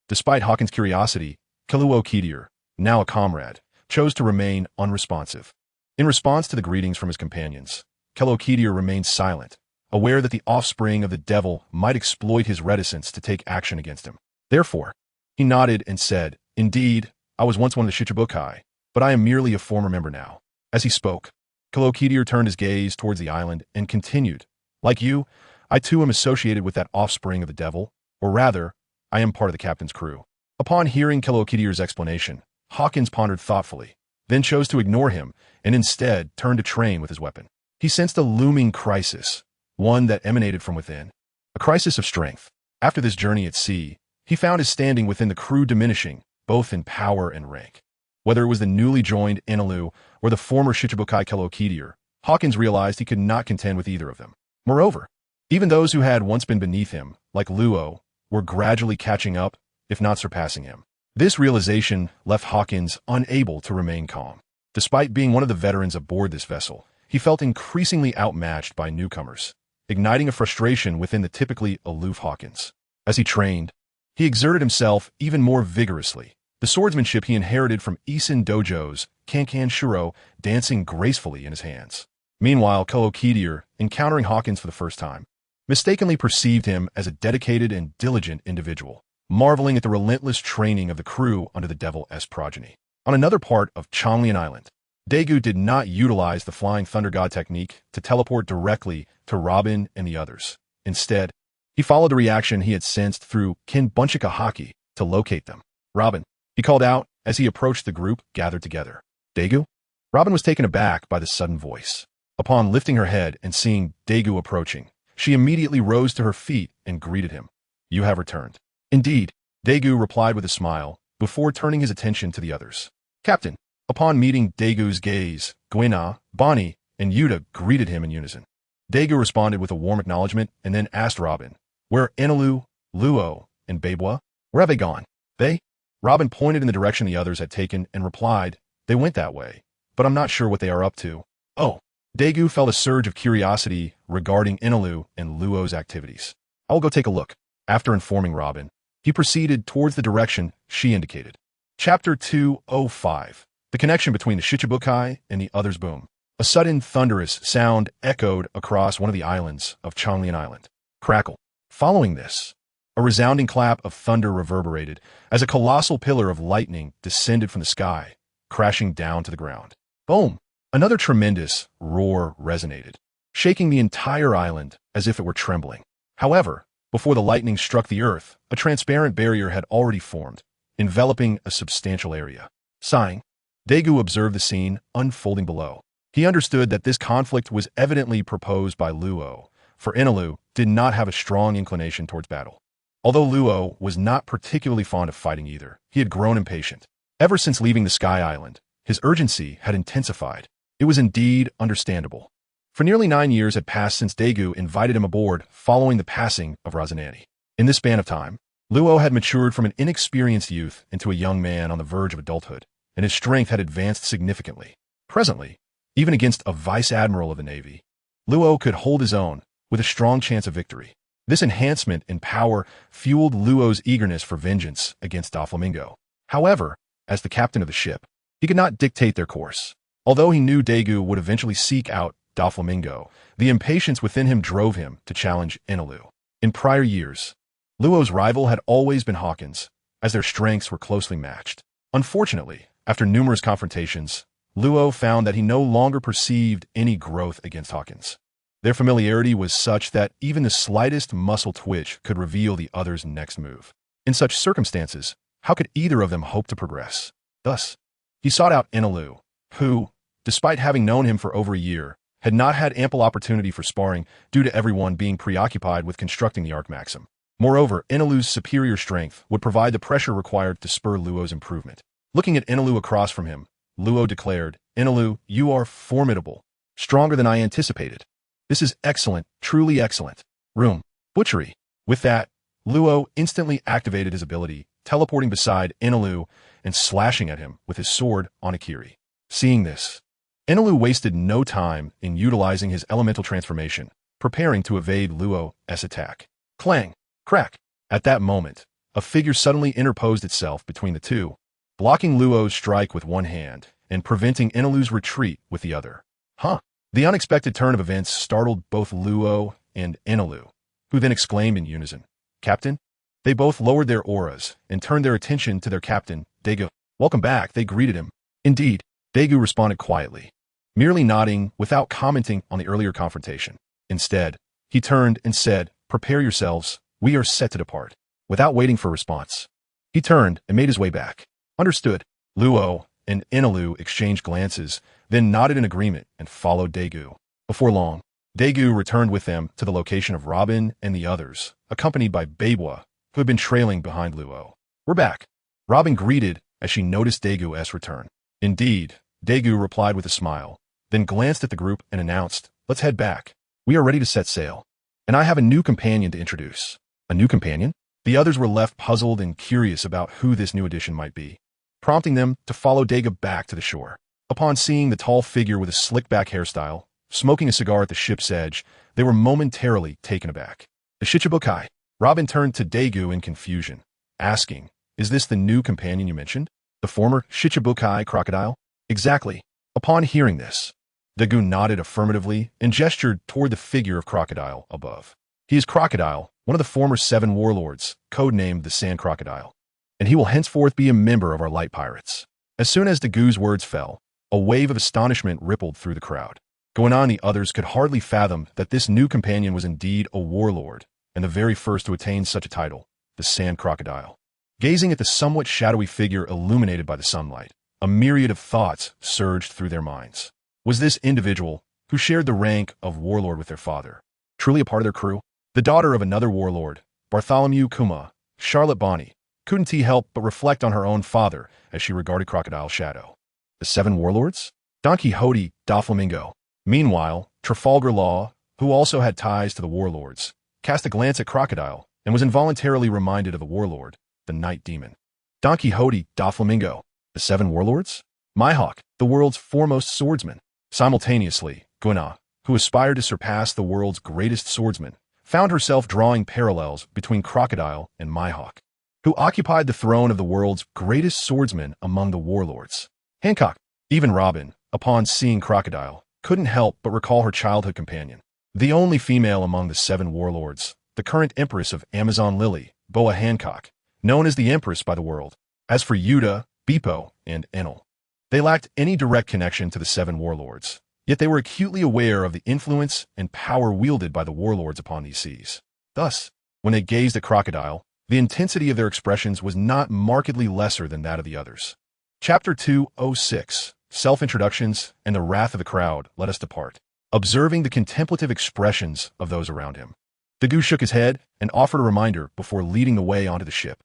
[SPEAKER 1] Despite Hawkins' curiosity, Kelookidr, now a comrade, chose to remain unresponsive. In response to the greetings from his companions, Kelookidr remained silent, aware that the offspring of the devil might exploit his reticence to take action against him. Therefore, he nodded and said, "Indeed, I was once one of the Shichibukai, but I am merely a former member now." As he spoke, Kelookidr turned his gaze towards the island and continued, "Like you, I too am associated with that offspring of the devil, or rather, I am part of the captain's crew." Upon hearing Kelookidr's explanation, Hawkins pondered thoughtfully, then chose to ignore him and instead turned to train with his weapon. He sensed a looming crisis, one that emanated from within, a crisis of strength. After this journey at sea, he found his standing within the crew diminishing, both in power and rank. Whether it was the newly joined Enelu or the former Shichibukai Kelookidr, Hawkins realized he could not contend with either of them. Moreover, even those who had once been beneath him, like Luo, were gradually catching up, if not surpassing him. This realization left Hawkins unable to remain calm. Despite being one of the veterans aboard this vessel, he felt increasingly outmatched by newcomers, igniting a frustration within the typically aloof Hawkins. As he trained, he exerted himself even more vigorously, the swordsmanship he inherited from Isin Dojo's Kankan Shiro dancing gracefully in his hands. Meanwhile, Kidir, encountering Hawkins for the first time, mistakenly perceived him as a dedicated and diligent individual, marveling at the relentless training of the crew under the Devil's progeny. On another part of Changlian Island, Daegu did not utilize the Flying Thunder God technique to teleport directly to Robin and the others. Instead, he followed the reaction he had sensed through Kinbunchika Haki to locate them. Robin, he called out as he approached the group gathered together. Daegu? Robin was taken aback by the sudden voice. Upon lifting her head and seeing Daegu approaching, she immediately rose to her feet and greeted him. You have returned. Indeed, Daegu replied with a smile, before turning his attention to the others. Captain. Upon meeting Daegu's gaze, Gwena, Bonnie, and Yuta greeted him in unison. Daegu responded with a warm acknowledgement and then asked Robin, where Enelu, Luo, and Babwa? Where have they gone? They? Robin pointed in the direction the others had taken and replied, they went that way, but I'm not sure what they are up to. Oh. Daegu felt a surge of curiosity regarding Enelu and Luo's activities. I'll go take a look. After informing Robin, he proceeded towards the direction she indicated. Chapter 205. The connection between the Shichibukai and the others boom. A sudden thunderous sound echoed across one of the islands of Changlian Island. Crackle. Following this, a resounding clap of thunder reverberated as a colossal pillar of lightning descended from the sky, crashing down to the ground. Boom! Another tremendous roar resonated, shaking the entire island as if it were trembling. However, before the lightning struck the earth, a transparent barrier had already formed, enveloping a substantial area. Sighing, Daegu observed the scene unfolding below. He understood that this conflict was evidently proposed by Luo, for Enelu did not have a strong inclination towards battle. Although Luo was not particularly fond of fighting either, he had grown impatient. Ever since leaving the Sky Island, his urgency had intensified. It was indeed understandable. For nearly 9 years had passed since Daegu invited him aboard following the passing of Razanani. In this span of time, Luo had matured from an inexperienced youth into a young man on the verge of adulthood, and his strength had advanced significantly. Presently, even against a vice admiral of the Navy, Luo could hold his own with a strong chance of victory. This enhancement in power fueled Luo's eagerness for vengeance against Doflamingo. However, as the captain of the ship, he could not dictate their course. Although he knew Daegu would eventually seek out Doflamingo, the impatience within him drove him to challenge Enelu. In prior years, Luo's rival had always been Hawkins, as their strengths were closely matched. Unfortunately, after numerous confrontations, Luo found that he no longer perceived any growth against Hawkins. Their familiarity was such that even the slightest muscle twitch could reveal the other's next move. In such circumstances, how could either of them hope to progress? Thus, he sought out Enelu, who, despite having known him for over a year, had not had ample opportunity for sparring due to everyone being preoccupied with constructing the Arc Maxim. Moreover, Enelu's superior strength would provide the pressure required to spur Luo's improvement. Looking at Enelu across from him, Luo declared, Enelu, you are formidable, stronger than I anticipated. This is excellent, truly excellent. Room. Butchery. With that, Luo instantly activated his ability, teleporting beside Enelu and slashing at him with his sword Onakiri. Seeing this, Enelu wasted no time in utilizing his elemental transformation, preparing to evade Luo's attack. Clang! Crack! At that moment, a figure suddenly interposed itself between the two, blocking Luo's strike with one hand and preventing Enelu's retreat with the other. Huh! The unexpected turn of events startled both Luo and Enelu, who then exclaimed in unison, Captain? They both lowered their auras and turned their attention to their captain, Daegu. Welcome back, they greeted him. Indeed, Daegu responded quietly, merely nodding without commenting on the earlier confrontation. Instead, he turned and said, Prepare yourselves, we are set to depart. Without waiting for a response, he turned and made his way back. Understood. Luo and Enelu exchanged glances, then nodded in agreement and followed Daegu. Before long, Daegu returned with them to the location of Robin and the others, accompanied by Babwa, who had been trailing behind Luo. We're back. Robin greeted as she noticed Daegu's return. Indeed, Daegu replied with a smile, then glanced at the group and announced, Let's head back. We are ready to set sail. And I have a new companion to introduce. A new companion? The others were left puzzled and curious about who this new addition might be, prompting them to follow Daegu back to the shore. Upon seeing the tall figure with a slick-back hairstyle, smoking a cigar at the ship's edge, they were momentarily taken aback. The Shichibukai. Robin turned to Daegu in confusion, asking, Is this the new companion you mentioned? The former Shichibukai crocodile? Exactly. Upon hearing this, Dagu nodded affirmatively and gestured toward the figure of Crocodile above. He is Crocodile, one of the former 7 warlords, codenamed the Sand Crocodile, and he will henceforth be a member of our light pirates. As soon as Dagu's words fell, a wave of astonishment rippled through the crowd. Going on, the others could hardly fathom that this new companion was indeed a warlord, and the very first to attain such a title, the Sand Crocodile. Gazing at the somewhat shadowy figure illuminated by the sunlight, a myriad of thoughts surged through their minds. Was this individual, who shared the rank of warlord with their father, truly a part of their crew? The daughter of another warlord, Bartholomew Kuma, Charlotte Bonnie, couldn't he help but reflect on her own father as she regarded Crocodile's shadow. The 7 warlords? Don Quixote da Flamingo. Meanwhile, Trafalgar Law, who also had ties to the warlords, cast a glance at Crocodile and was involuntarily reminded of a warlord, the Night Demon. Don Quixote da Flamingo. The 7 warlords? Mihawk, the world's foremost swordsman. Simultaneously, Guina, who aspired to surpass the world's greatest swordsman, found herself drawing parallels between Crocodile and Mihawk, who occupied the throne of the world's greatest swordsman among the warlords. Hancock, even Robin, upon seeing Crocodile, couldn't help but recall her childhood companion, the only female among the 7 warlords, the current empress of Amazon Lily, Boa Hancock, known as the Empress by the world. As for Yuta, Beepo, and Enel, they lacked any direct connection to the 7 warlords, yet they were acutely aware of the influence and power wielded by the warlords upon these seas. Thus, when they gazed at Crocodile, the intensity of their expressions was not markedly lesser than that of the others. Chapter 206, Self-Introductions and the Wrath of the Crowd, let us depart. Observing the contemplative expressions of those around him, Dagu shook his head and offered a reminder before leading the way onto the ship.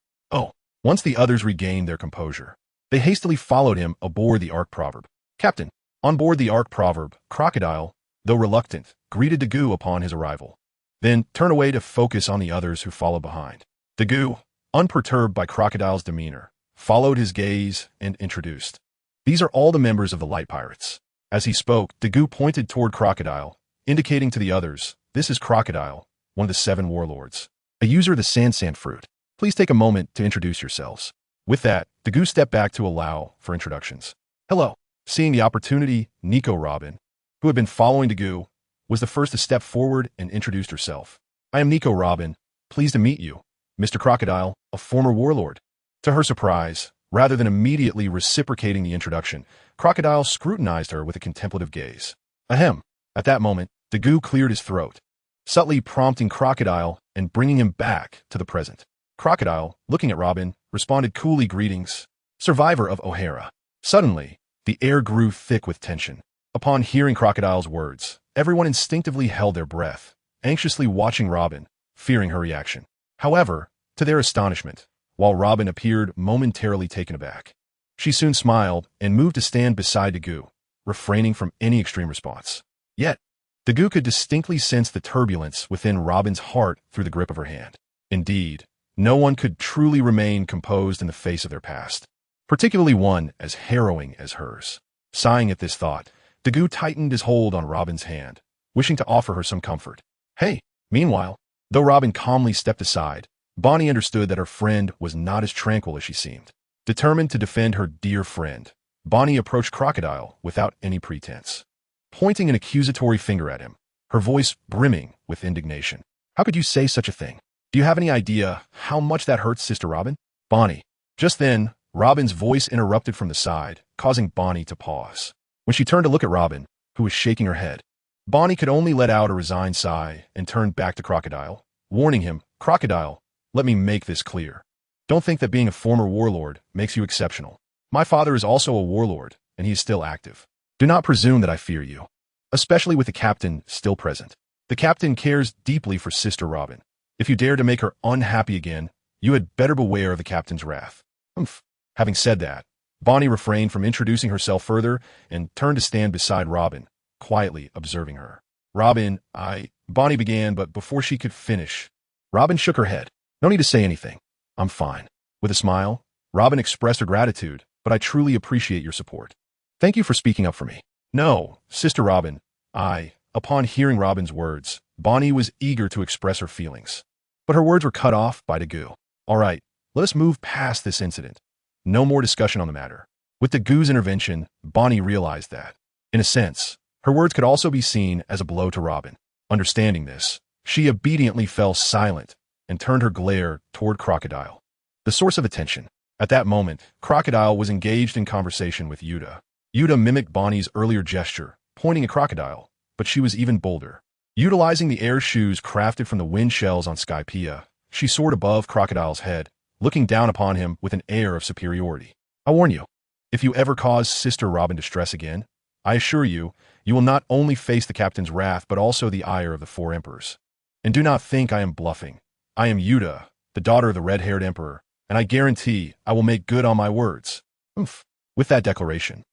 [SPEAKER 1] Once the others regained their composure, they hastily followed him aboard the Ark Proverb. Captain, on board the Ark Proverb, Crocodile, though reluctant, greeted Dagu upon his arrival, then turned away to focus on the others who followed behind. Dagu, unperturbed by Crocodile's demeanor, followed his gaze and introduced. These are all the members of the Light Pirates. As he spoke, Dagu pointed toward Crocodile, indicating to the others, this is Crocodile, one of the 7 warlords, a user of the Sand Fruit. Please take a moment to introduce yourselves. With that, Dagu stepped back to allow for introductions. Hello. Seeing the opportunity, Nico Robin, who had been following Dagu, was the first to step forward and introduced herself. I am Nico Robin. Pleased to meet you, Mr. Crocodile, a former warlord. To her surprise, rather than immediately reciprocating the introduction, Crocodile scrutinized her with a contemplative gaze. Ahem. At that moment, Dagu cleared his throat, subtly prompting Crocodile and bringing him back to the present. Crocodile, looking at Robin, responded coolly, greetings, survivor of O'Hara. Suddenly, the air grew thick with tension. Upon hearing Crocodile's words, everyone instinctively held their breath, anxiously watching Robin, fearing her reaction. However, to their astonishment, while Robin appeared momentarily taken aback, she soon smiled and moved to stand beside Dagu, refraining from any extreme response. Yet, Dagu could distinctly sense the turbulence within Robin's heart through the grip of her hand. Indeed, no one could truly remain composed in the face of their past, particularly one as harrowing as hers. Sighing at this thought, Dagu tightened his hold on Robin's hand, wishing to offer her some comfort. Hey! Meanwhile, though Robin calmly stepped aside, Bonnie understood that her friend was not as tranquil as she seemed. Determined to defend her dear friend, Bonnie approached Crocodile without any pretense, pointing an accusatory finger at him, her voice brimming with indignation. How could you say such a thing? Do you have any idea how much that hurts, Sister Robin? Bonnie. Just then, Robin's voice interrupted from the side, causing Bonnie to pause. When she turned to look at Robin, who was shaking her head, Bonnie could only let out a resigned sigh and turned back to Crocodile, warning him, Crocodile, let me make this clear. Don't think that being a former warlord makes you exceptional. My father is also a warlord, and he is still active. Do not presume that I fear you, especially with the captain still present. The captain cares deeply for Sister Robin. If you dare to make her unhappy again, you had better beware of the captain's wrath. Humph. Having said that, Bonnie refrained from introducing herself further and turned to stand beside Robin, quietly observing her. Bonnie began, but before she could finish, Robin shook her head. No need to say anything. I'm fine. With a smile, Robin expressed her gratitude, but I truly appreciate your support. Thank you for speaking up for me. No, Sister Robin, upon hearing Robin's words, Bonnie was eager to express her feelings, but her words were cut off by Dagu. All right, Let us move past this incident. No more discussion on the matter. With the Gu's intervention, Bonnie realized that, in a sense, her words could also be seen as a blow to Robin. Understanding this, she obediently fell silent and turned her glare toward Crocodile, the source of attention. At that moment, Crocodile was engaged in conversation with Yuta. Yuta mimicked Bonnie's earlier gesture, pointing at Crocodile, but she was even bolder. Utilizing the air shoes crafted from the wind shells on Skypiea, she soared above Crocodile's head, looking down upon him with an air of superiority. I warn you, if you ever cause Sister Robin distress again, I assure you, you will not only face the captain's wrath but also the ire of the 4 emperors. And do not think I am bluffing. I am Yuta, the daughter of the red-haired emperor, and I guarantee I will make good on my words. Oof. With that declaration,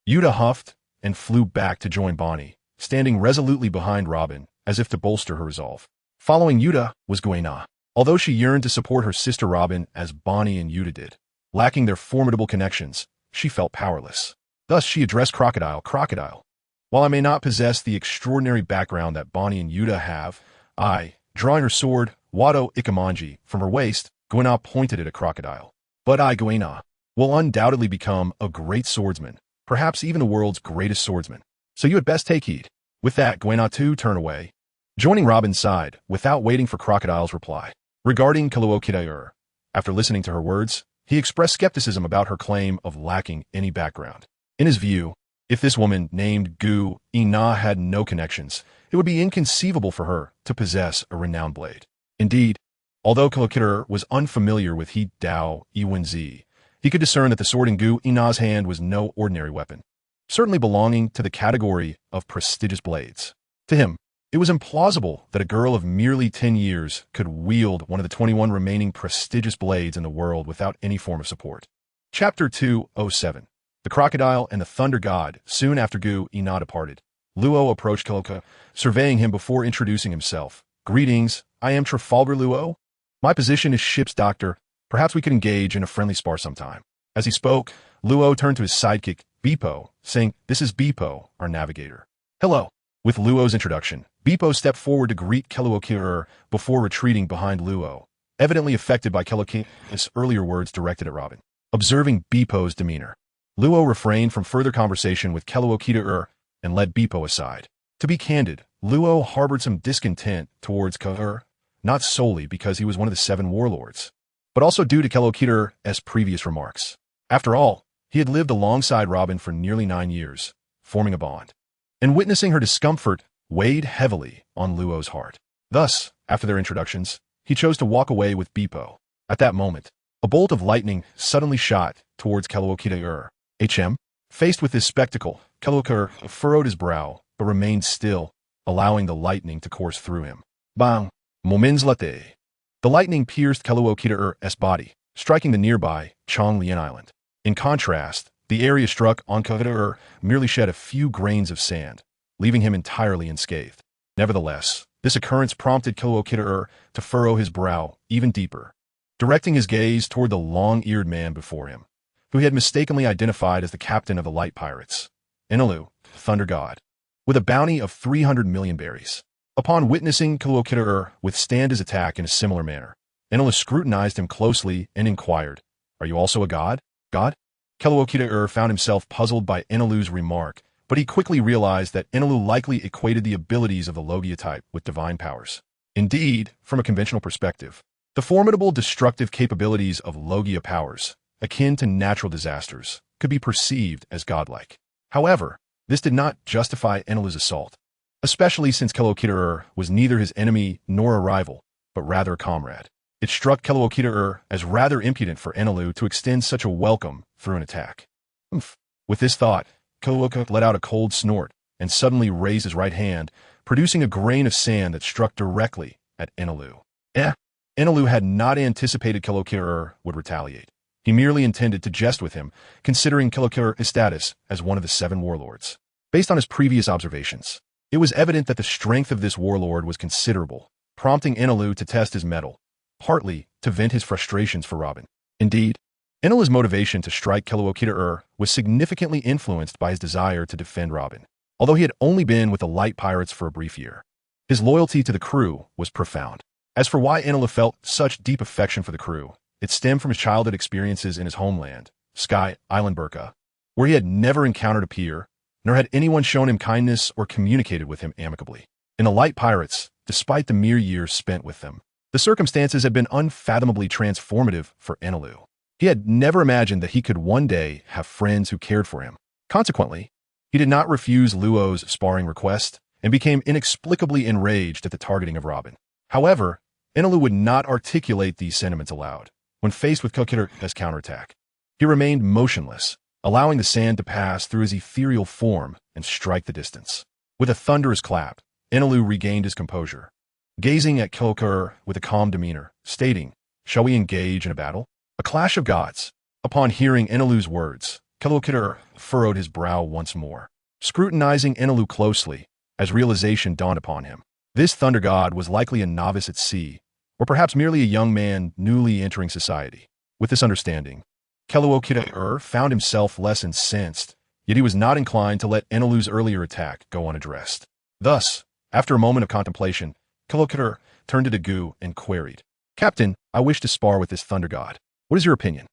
[SPEAKER 1] Yuta huffed and flew back to join Bonnie, standing resolutely behind Robin, as if to bolster her resolve. Following Yuta was Guena. Although she yearned to support her sister Robin as Bonnie and Yuta did, lacking their formidable connections, she felt powerless. Thus she addressed Crocodile. Crocodile, while I may not possess the extraordinary background that Bonnie and Yuta have, drawing her sword, Wado Ikamanji, from her waist, Guena pointed it at Crocodile. But I, Guena, will undoubtedly become a great swordsman, perhaps even the world's greatest swordsman. So you had best take heed. With that, Guena too turned away, joining Robin's side, without waiting for Crocodile's reply. Regarding Kaluokitaur, after listening to her words, he expressed skepticism about her claim of lacking any background. In his view, if this woman named Gu Ina had no connections, it would be inconceivable for her to possess a renowned blade. Indeed, although Kaluokitaur was unfamiliar with He Dao Iwenzi, he could discern that the sword in Gu Ina's hand was no ordinary weapon, certainly belonging to the category of prestigious blades. To him, it was implausible that a girl of merely 10 years could wield one of the 21 remaining prestigious blades in the world without any form of support. Chapter 207. The Crocodile and the Thunder God. Soon after Gu Ina departed, Luo approached Kaluka, surveying him before introducing himself. Greetings, I am Trafalgar Luo. My position is ship's doctor. Perhaps we could engage in a friendly spar sometime. As he spoke, Luo turned to his sidekick, Beepo, saying, This is Beepo, our navigator. Hello. With Luo's introduction, Beepo stepped forward to greet Kaluokitaur before retreating behind Luo, evidently affected by Kaluokitaur's earlier words directed at Robin. Observing Beepo's demeanor, Luo refrained from further conversation with Kaluokitaur and led Beepo aside. To be candid, Luo harbored some discontent towards Kaluokitaur, not solely because he was one of the 7 warlords, but also due to Kaluokitaur's previous remarks. After all, he had lived alongside Robin for nearly 9 years, forming a bond. And witnessing her discomfort weighed heavily on Luo's heart. Thus, after their introductions, he chose to walk away with Beepo. At that moment, a bolt of lightning suddenly shot towards Kaluokitaur. Faced with this spectacle, Kaluokitaur furrowed his brow, but remained still, allowing the lightning to course through him. Bang! Momins late. The lightning pierced Kaluokitaur's body, striking the nearby Chonglian Island. In contrast, the area struck on Kaluokitaur merely shed a few grains of sand, leaving him entirely unscathed. Nevertheless, this occurrence prompted Kaluokitaur to furrow his brow even deeper, directing his gaze toward the long-eared man before him, who he had mistakenly identified as the captain of the light pirates, Enelu, Thunder God, with a bounty of 300 million berries. Upon witnessing Kaluokitaur withstand his attack in a similar manner, Enelu scrutinized him closely and inquired, Are you also a god? God? Kaluokitaur found himself puzzled by Enelu's remark, but he quickly realized that Enelu likely equated the abilities of the Logia type with divine powers. Indeed, from a conventional perspective, the formidable destructive capabilities of Logia powers, akin to natural disasters, could be perceived as godlike. However, this did not justify Enelu's assault, especially since Kaluokitaur was neither his enemy nor a rival, but rather a comrade. It struck Kaluokitaur as rather impudent for Enelu to extend such a welcome through an attack. With this thought, Kaluokitaur let out a cold snort and suddenly raised his right hand, producing a grain of sand that struck directly at Enelu. Enelu had not anticipated Kaluokitaur would retaliate. He merely intended to jest with him, considering Kaluokitaur's status as one of the 7 warlords. Based on his previous observations, it was evident that the strength of this warlord was considerable, prompting Enelu to test his mettle, partly to vent his frustrations for Robin. Indeed, Enelu's motivation to strike Kaluokitaur was significantly influenced by his desire to defend Robin, although he had only been with the light pirates for a brief year. His loyalty to the crew was profound. As for why Enelu felt such deep affection for the crew, It stemmed from his childhood experiences in his homeland, Sky Island Burka, where he had never encountered a peer, nor had anyone shown him kindness or communicated with him amicably. In the Light Pirates, despite the mere years spent with them, the circumstances had been unfathomably transformative for Enelu. He had never imagined that he could one day have friends who cared for him. Consequently, he did not refuse Luo's sparring request and became inexplicably enraged at the targeting of Robin. However, Enelu would not articulate these sentiments aloud. When faced with Kokita's counterattack, he remained motionless, allowing the sand to pass through his ethereal form and strike the distance. With a thunderous clap, Enelu regained his composure, gazing at Kokita with a calm demeanor, stating, "Shall we engage in a battle?" A clash of gods. Upon hearing Enelu's words, Kokita furrowed his brow once more, scrutinizing Enelu closely as realization dawned upon him. This thunder god was likely a novice at sea, or perhaps merely a young man newly entering society. With this understanding, Kokita found himself less incensed, yet he was not inclined to let Enelu's earlier attack go unaddressed. Thus, after a moment of contemplation, Kokita turned to Dagu and queried, "Captain, I wish to spar with this thunder god. What is your opinion?"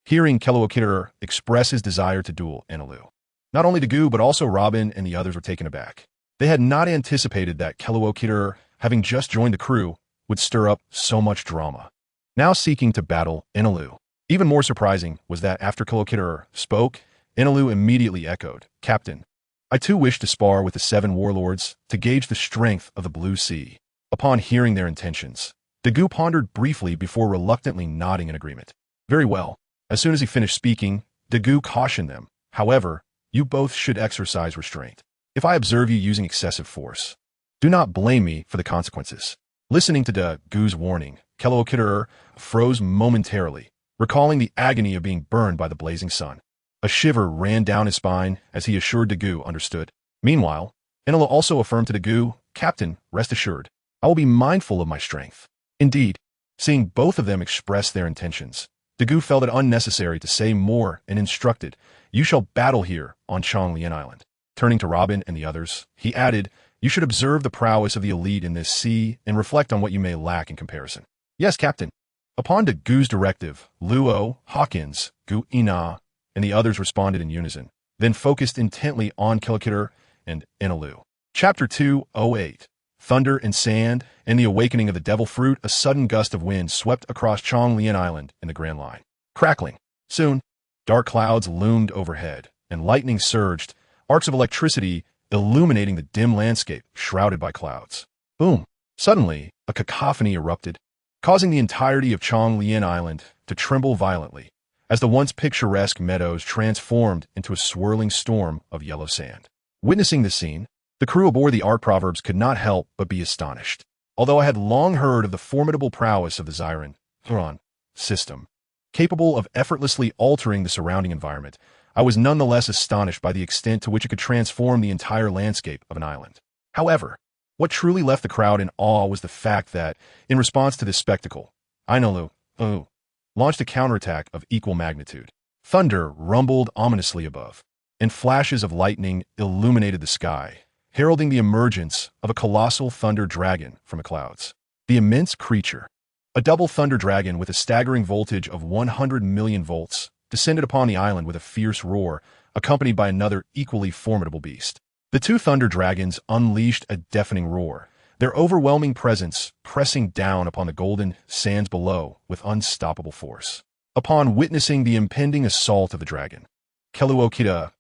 [SPEAKER 1] Hearing Kokita express his desire to duel Enelu, not only Dagu but also Robin and the others were taken aback. They had not anticipated that Kokita, having just joined the crew, would stir up so much drama, now seeking to battle Enelu. Even more surprising was that after Kokita spoke, Enelu immediately echoed, "Captain, I too wish to spar with the 7 warlords to gauge the strength of the Blue Sea." Upon hearing their intentions, Dagu pondered briefly before reluctantly nodding in agreement. "Very well." As soon as he finished speaking, Dagu cautioned them, "However, you both should exercise restraint. If I observe you using excessive force, do not blame me for the consequences." Listening to Dagu's warning, Kokita froze momentarily, recalling the agony of being burned by the blazing sun. A shiver ran down his spine as he assured Dagu understood. Meanwhile, Enelu also affirmed to Dagu, "Captain, rest assured, I will be mindful of my strength." Indeed, seeing both of them express their intentions, Dagu felt it unnecessary to say more and instructed, "You shall battle here on Changlian Island." Turning to Robin and the others, he added, "You should observe the prowess of the elite in this sea and reflect on what you may lack in comparison." "Yes, Captain." Upon Dagu's directive, Luo, Hawkins, Gu Ina, and the others responded in unison, then focused intently on Kokita and Enelu. Chapter 208. Thunder and Sand and the Awakening of the Devil Fruit. A sudden gust of wind swept across Changlian Island in the Grand Line. Crackling. Soon, dark clouds loomed overhead, and lightning surged, arcs of electricity illuminating the dim landscape shrouded by clouds. Boom. Suddenly, a cacophony erupted, causing the entirety of Changlian Island to tremble violently, as the once picturesque meadows transformed into a swirling storm of yellow sand. Witnessing this scene, the crew aboard the Ark Proverbs could not help but be astonished. Although I had long heard of the formidable prowess of the Zyran system, capable of effortlessly altering the surrounding environment, I was nonetheless astonished by the extent to which it could transform the entire landscape of an island. However, what truly left the crowd in awe was the fact that, in response to this spectacle, Enelu launched a counterattack of equal magnitude. Thunder rumbled ominously above, and flashes of lightning illuminated the sky, heralding the emergence of a colossal thunder dragon from the clouds. The immense creature, a double thunder dragon with a staggering voltage of 100 million volts, descended upon the island with a fierce roar, accompanied by another equally formidable beast. The 2 thunder dragons unleashed a deafening roar, their overwhelming presence pressing down upon the golden sands below with unstoppable force. Upon witnessing the impending assault of the dragon, Kokita,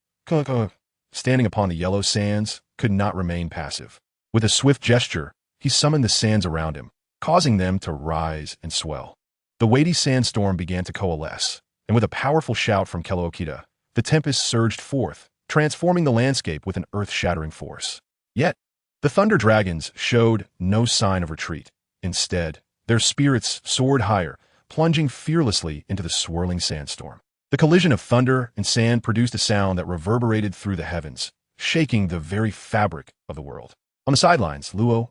[SPEAKER 1] standing upon the yellow sands, could not remain passive. With a swift gesture, he summoned the sands around him, causing them to rise and swell. The weighty sandstorm began to coalesce, and with a powerful shout from Kokita, the tempest surged forth, transforming the landscape with an earth-shattering force. Yet, the Thunder Dragons showed no sign of retreat. Instead, their spirits soared higher, plunging fearlessly into the swirling sandstorm. The collision of thunder and sand produced a sound that reverberated through the heavens, shaking the very fabric of the world. On the sidelines, Luo,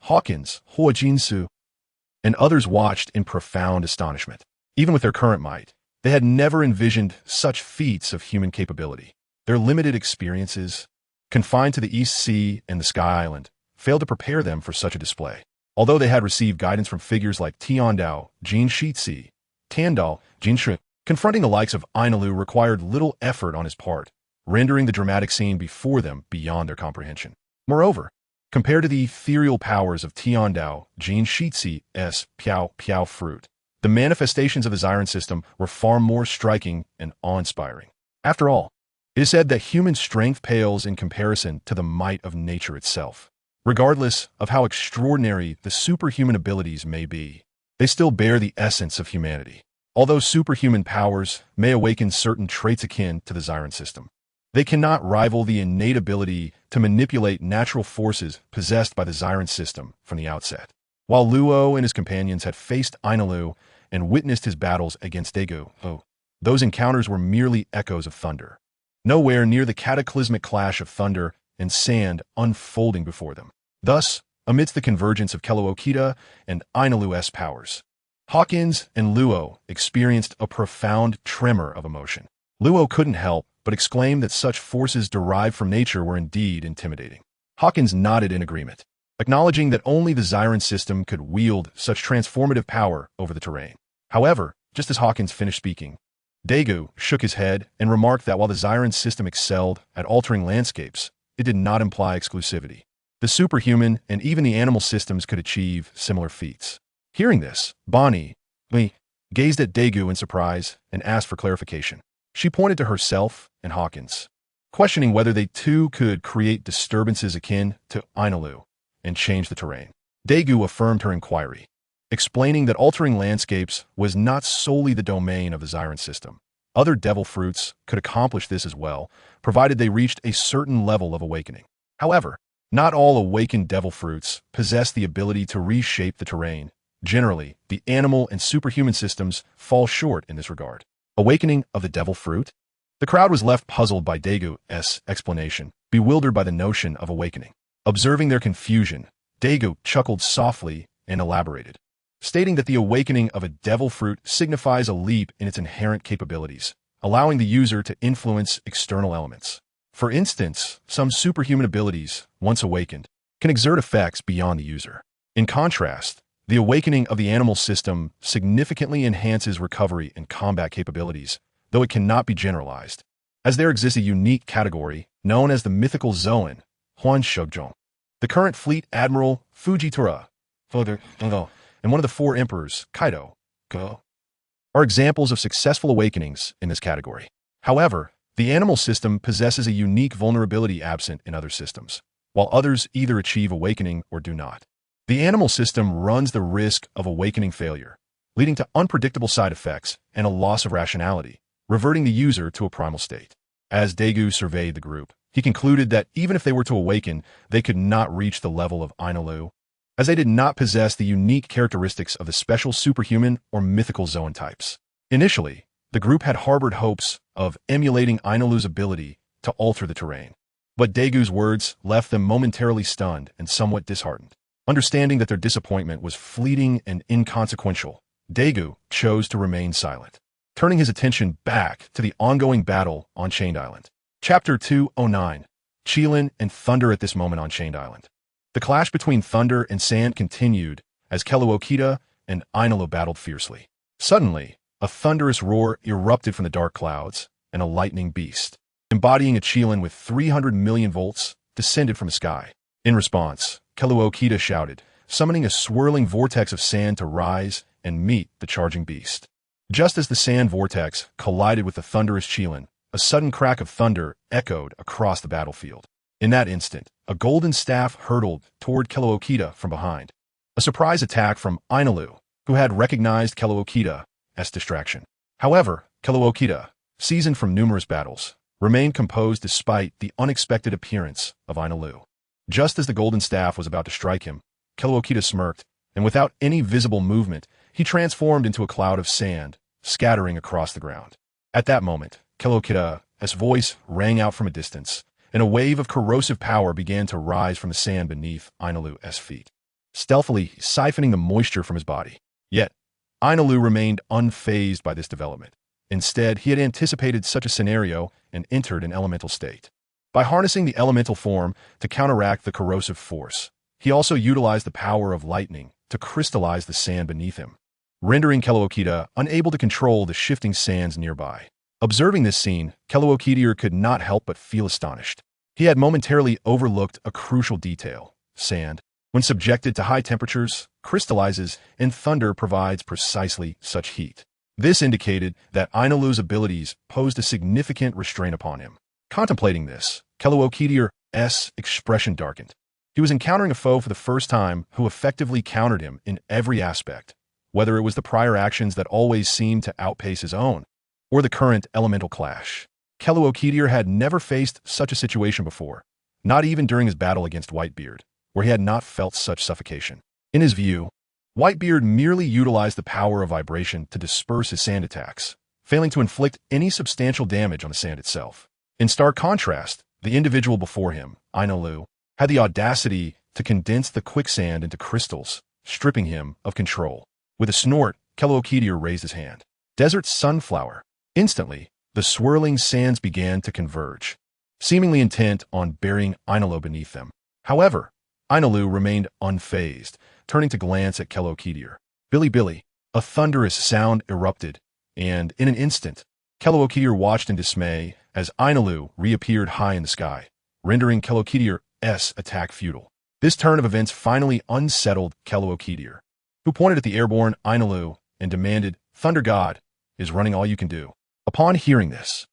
[SPEAKER 1] Hawkins, Hua Jinsu, and others watched in profound astonishment. Even with their current might, they had never envisioned such feats of human capability. Their limited experiences, confined to the East Sea and the Sky Island, failed to prepare them for such a display. Although they had received guidance from figures like Tiandao, Jin Shitsi, Tandal, Jinshri. Confronting the likes of Ainalu required little effort on his part, rendering the dramatic scene before them beyond their comprehension. Moreover, compared to the ethereal powers of Tiandao, Jin Shitsi s Piao Piao fruit, the manifestations of the Xiren system were far more striking and awe-inspiring. After all, it is said that human strength pales in comparison to the might of nature itself. Regardless of how extraordinary the superhuman abilities may be, they still bear the essence of humanity. Although superhuman powers may awaken certain traits akin to the Xiren system, they cannot rival the innate ability to manipulate natural forces possessed by the Xiren system from the outset. While Luo and his companions had faced Ainalu and witnessed his battles against Daegu, those encounters were merely echoes of thunder, nowhere near the cataclysmic clash of thunder and sand unfolding before them. Thus, amidst the convergence of Kelookida and Ainalu's powers, Hawkins and Luo experienced a profound tremor of emotion. Luo couldn't help but exclaim that such forces derived from nature were indeed intimidating. Hawkins nodded in agreement, acknowledging that only the Xiren system could wield such transformative power over the terrain. However, just as Hawkins finished speaking, Daegu shook his head and remarked that while the Xiren system excelled at altering landscapes, it did not imply exclusivity. The superhuman and even the animal systems could achieve similar feats. Hearing this, Bonnie gazed at Daegu in surprise and asked for clarification. She pointed to herself and Hawkins, questioning whether they too could create disturbances akin to Ainalu and change the terrain. Daegu affirmed her inquiry, explaining that altering landscapes was not solely the domain of the Xiren system. Other devil fruits could accomplish this as well, provided they reached a certain level of awakening. However, not all awakened devil fruits possess the ability to reshape the terrain. Generally, the animal and superhuman systems fall short in this regard. Awakening of the devil fruit? The crowd was left puzzled by Daegu's explanation, bewildered by the notion of awakening. Observing their confusion, Daegu chuckled softly and elaborated, stating that the awakening of a devil fruit signifies a leap in its inherent capabilities, allowing the user to influence external elements. For instance, some superhuman abilities, once awakened, can exert effects beyond the user. In contrast, the awakening of the animal system significantly enhances recovery and combat capabilities, though it cannot be generalized, as there exists a unique category known as the mythical Zoan, Huan Shugjong. The current fleet admiral Fujitora, and one of the four emperors, Kaido, are examples of successful awakenings in this category. However, the animal system possesses a unique vulnerability absent in other systems, while others either achieve awakening or do not. The animal system runs the risk of awakening failure, leading to unpredictable side effects and a loss of rationality, reverting the user to a primal state. As Daegu surveyed the group, he concluded that even if they were to awaken, they could not reach the level of Ainalu, as they did not possess the unique characteristics of the special superhuman or mythical Zoan types. Initially, the group had harbored hopes of emulating Ainalu's ability to alter the terrain, but Daegu's words left them momentarily stunned and somewhat disheartened. Understanding that their disappointment was fleeting and inconsequential, Daegu chose to remain silent, turning his attention back to the ongoing battle on Chained Island. Chapter 209, Qilin and Thunder at this moment on Chained Island. The clash between thunder and sand continued as Kelookida and Ainalu battled fiercely. Suddenly, a thunderous roar erupted from the dark clouds, and a lightning beast, embodying a Qilin with 300 million volts, descended from the sky. In response, Kelookida shouted, summoning a swirling vortex of sand to rise and meet the charging beast. Just as the sand vortex collided with the thunderous Qilin, a sudden crack of thunder echoed across the battlefield. In that instant, a golden staff hurtled toward Kelookida from behind, a surprise attack from Ainalu, who had recognized Kelookida's distraction. However, Kelookida, seasoned from numerous battles, remained composed despite the unexpected appearance of Ainalu. Just as the golden staff was about to strike him, Kelookida smirked, and without any visible movement, he transformed into a cloud of sand, scattering across the ground. At that moment, Kelookida's voice rang out from a distance, and a wave of corrosive power began to rise from the sand beneath Ainalu's feet, stealthily siphoning the moisture from his body. Yet, Ainalu remained unfazed by this development. Instead, he had anticipated such a scenario and entered an elemental state. By harnessing the elemental form to counteract the corrosive force, he also utilized the power of lightning to crystallize the sand beneath him. rendering Keloakita unable to control the shifting sands nearby. Observing this scene, Keloakita could not help but feel astonished. He had momentarily overlooked a crucial detail. Sand, when subjected to high temperatures, crystallizes, and thunder provides precisely such heat. This indicated that Ainalu's abilities posed a significant restraint upon him. Contemplating this, Keloakita's expression darkened. He was encountering a foe for the first time who effectively countered him in every aspect, whether it was the prior actions that always seemed to outpace his own, or the current elemental clash. Keloakita had never faced such a situation before, not even during his battle against Whitebeard, where he had not felt such suffocation. In his view, Whitebeard merely utilized the power of vibration to disperse his sand attacks, failing to inflict any substantial damage on the sand itself. In stark contrast, the individual before him, Ainalu, had the audacity to condense the quicksand into crystals, stripping him of control. With a snort, Keloakita raised his hand. Desert Sunflower. Instantly, the swirling sands began to converge, seemingly intent on burying Ainalu beneath them. However, Ainalu remained unfazed, turning to glance at Keloakita. Billy, a thunderous sound erupted, and in an instant, Keloakita watched in dismay as Ainalu reappeared high in the sky, rendering Keloakita's attack futile. This turn of events finally unsettled Keloakita, who pointed at the airborne Ainalu and demanded, "Thunder God, is running all you can do?" Upon hearing this,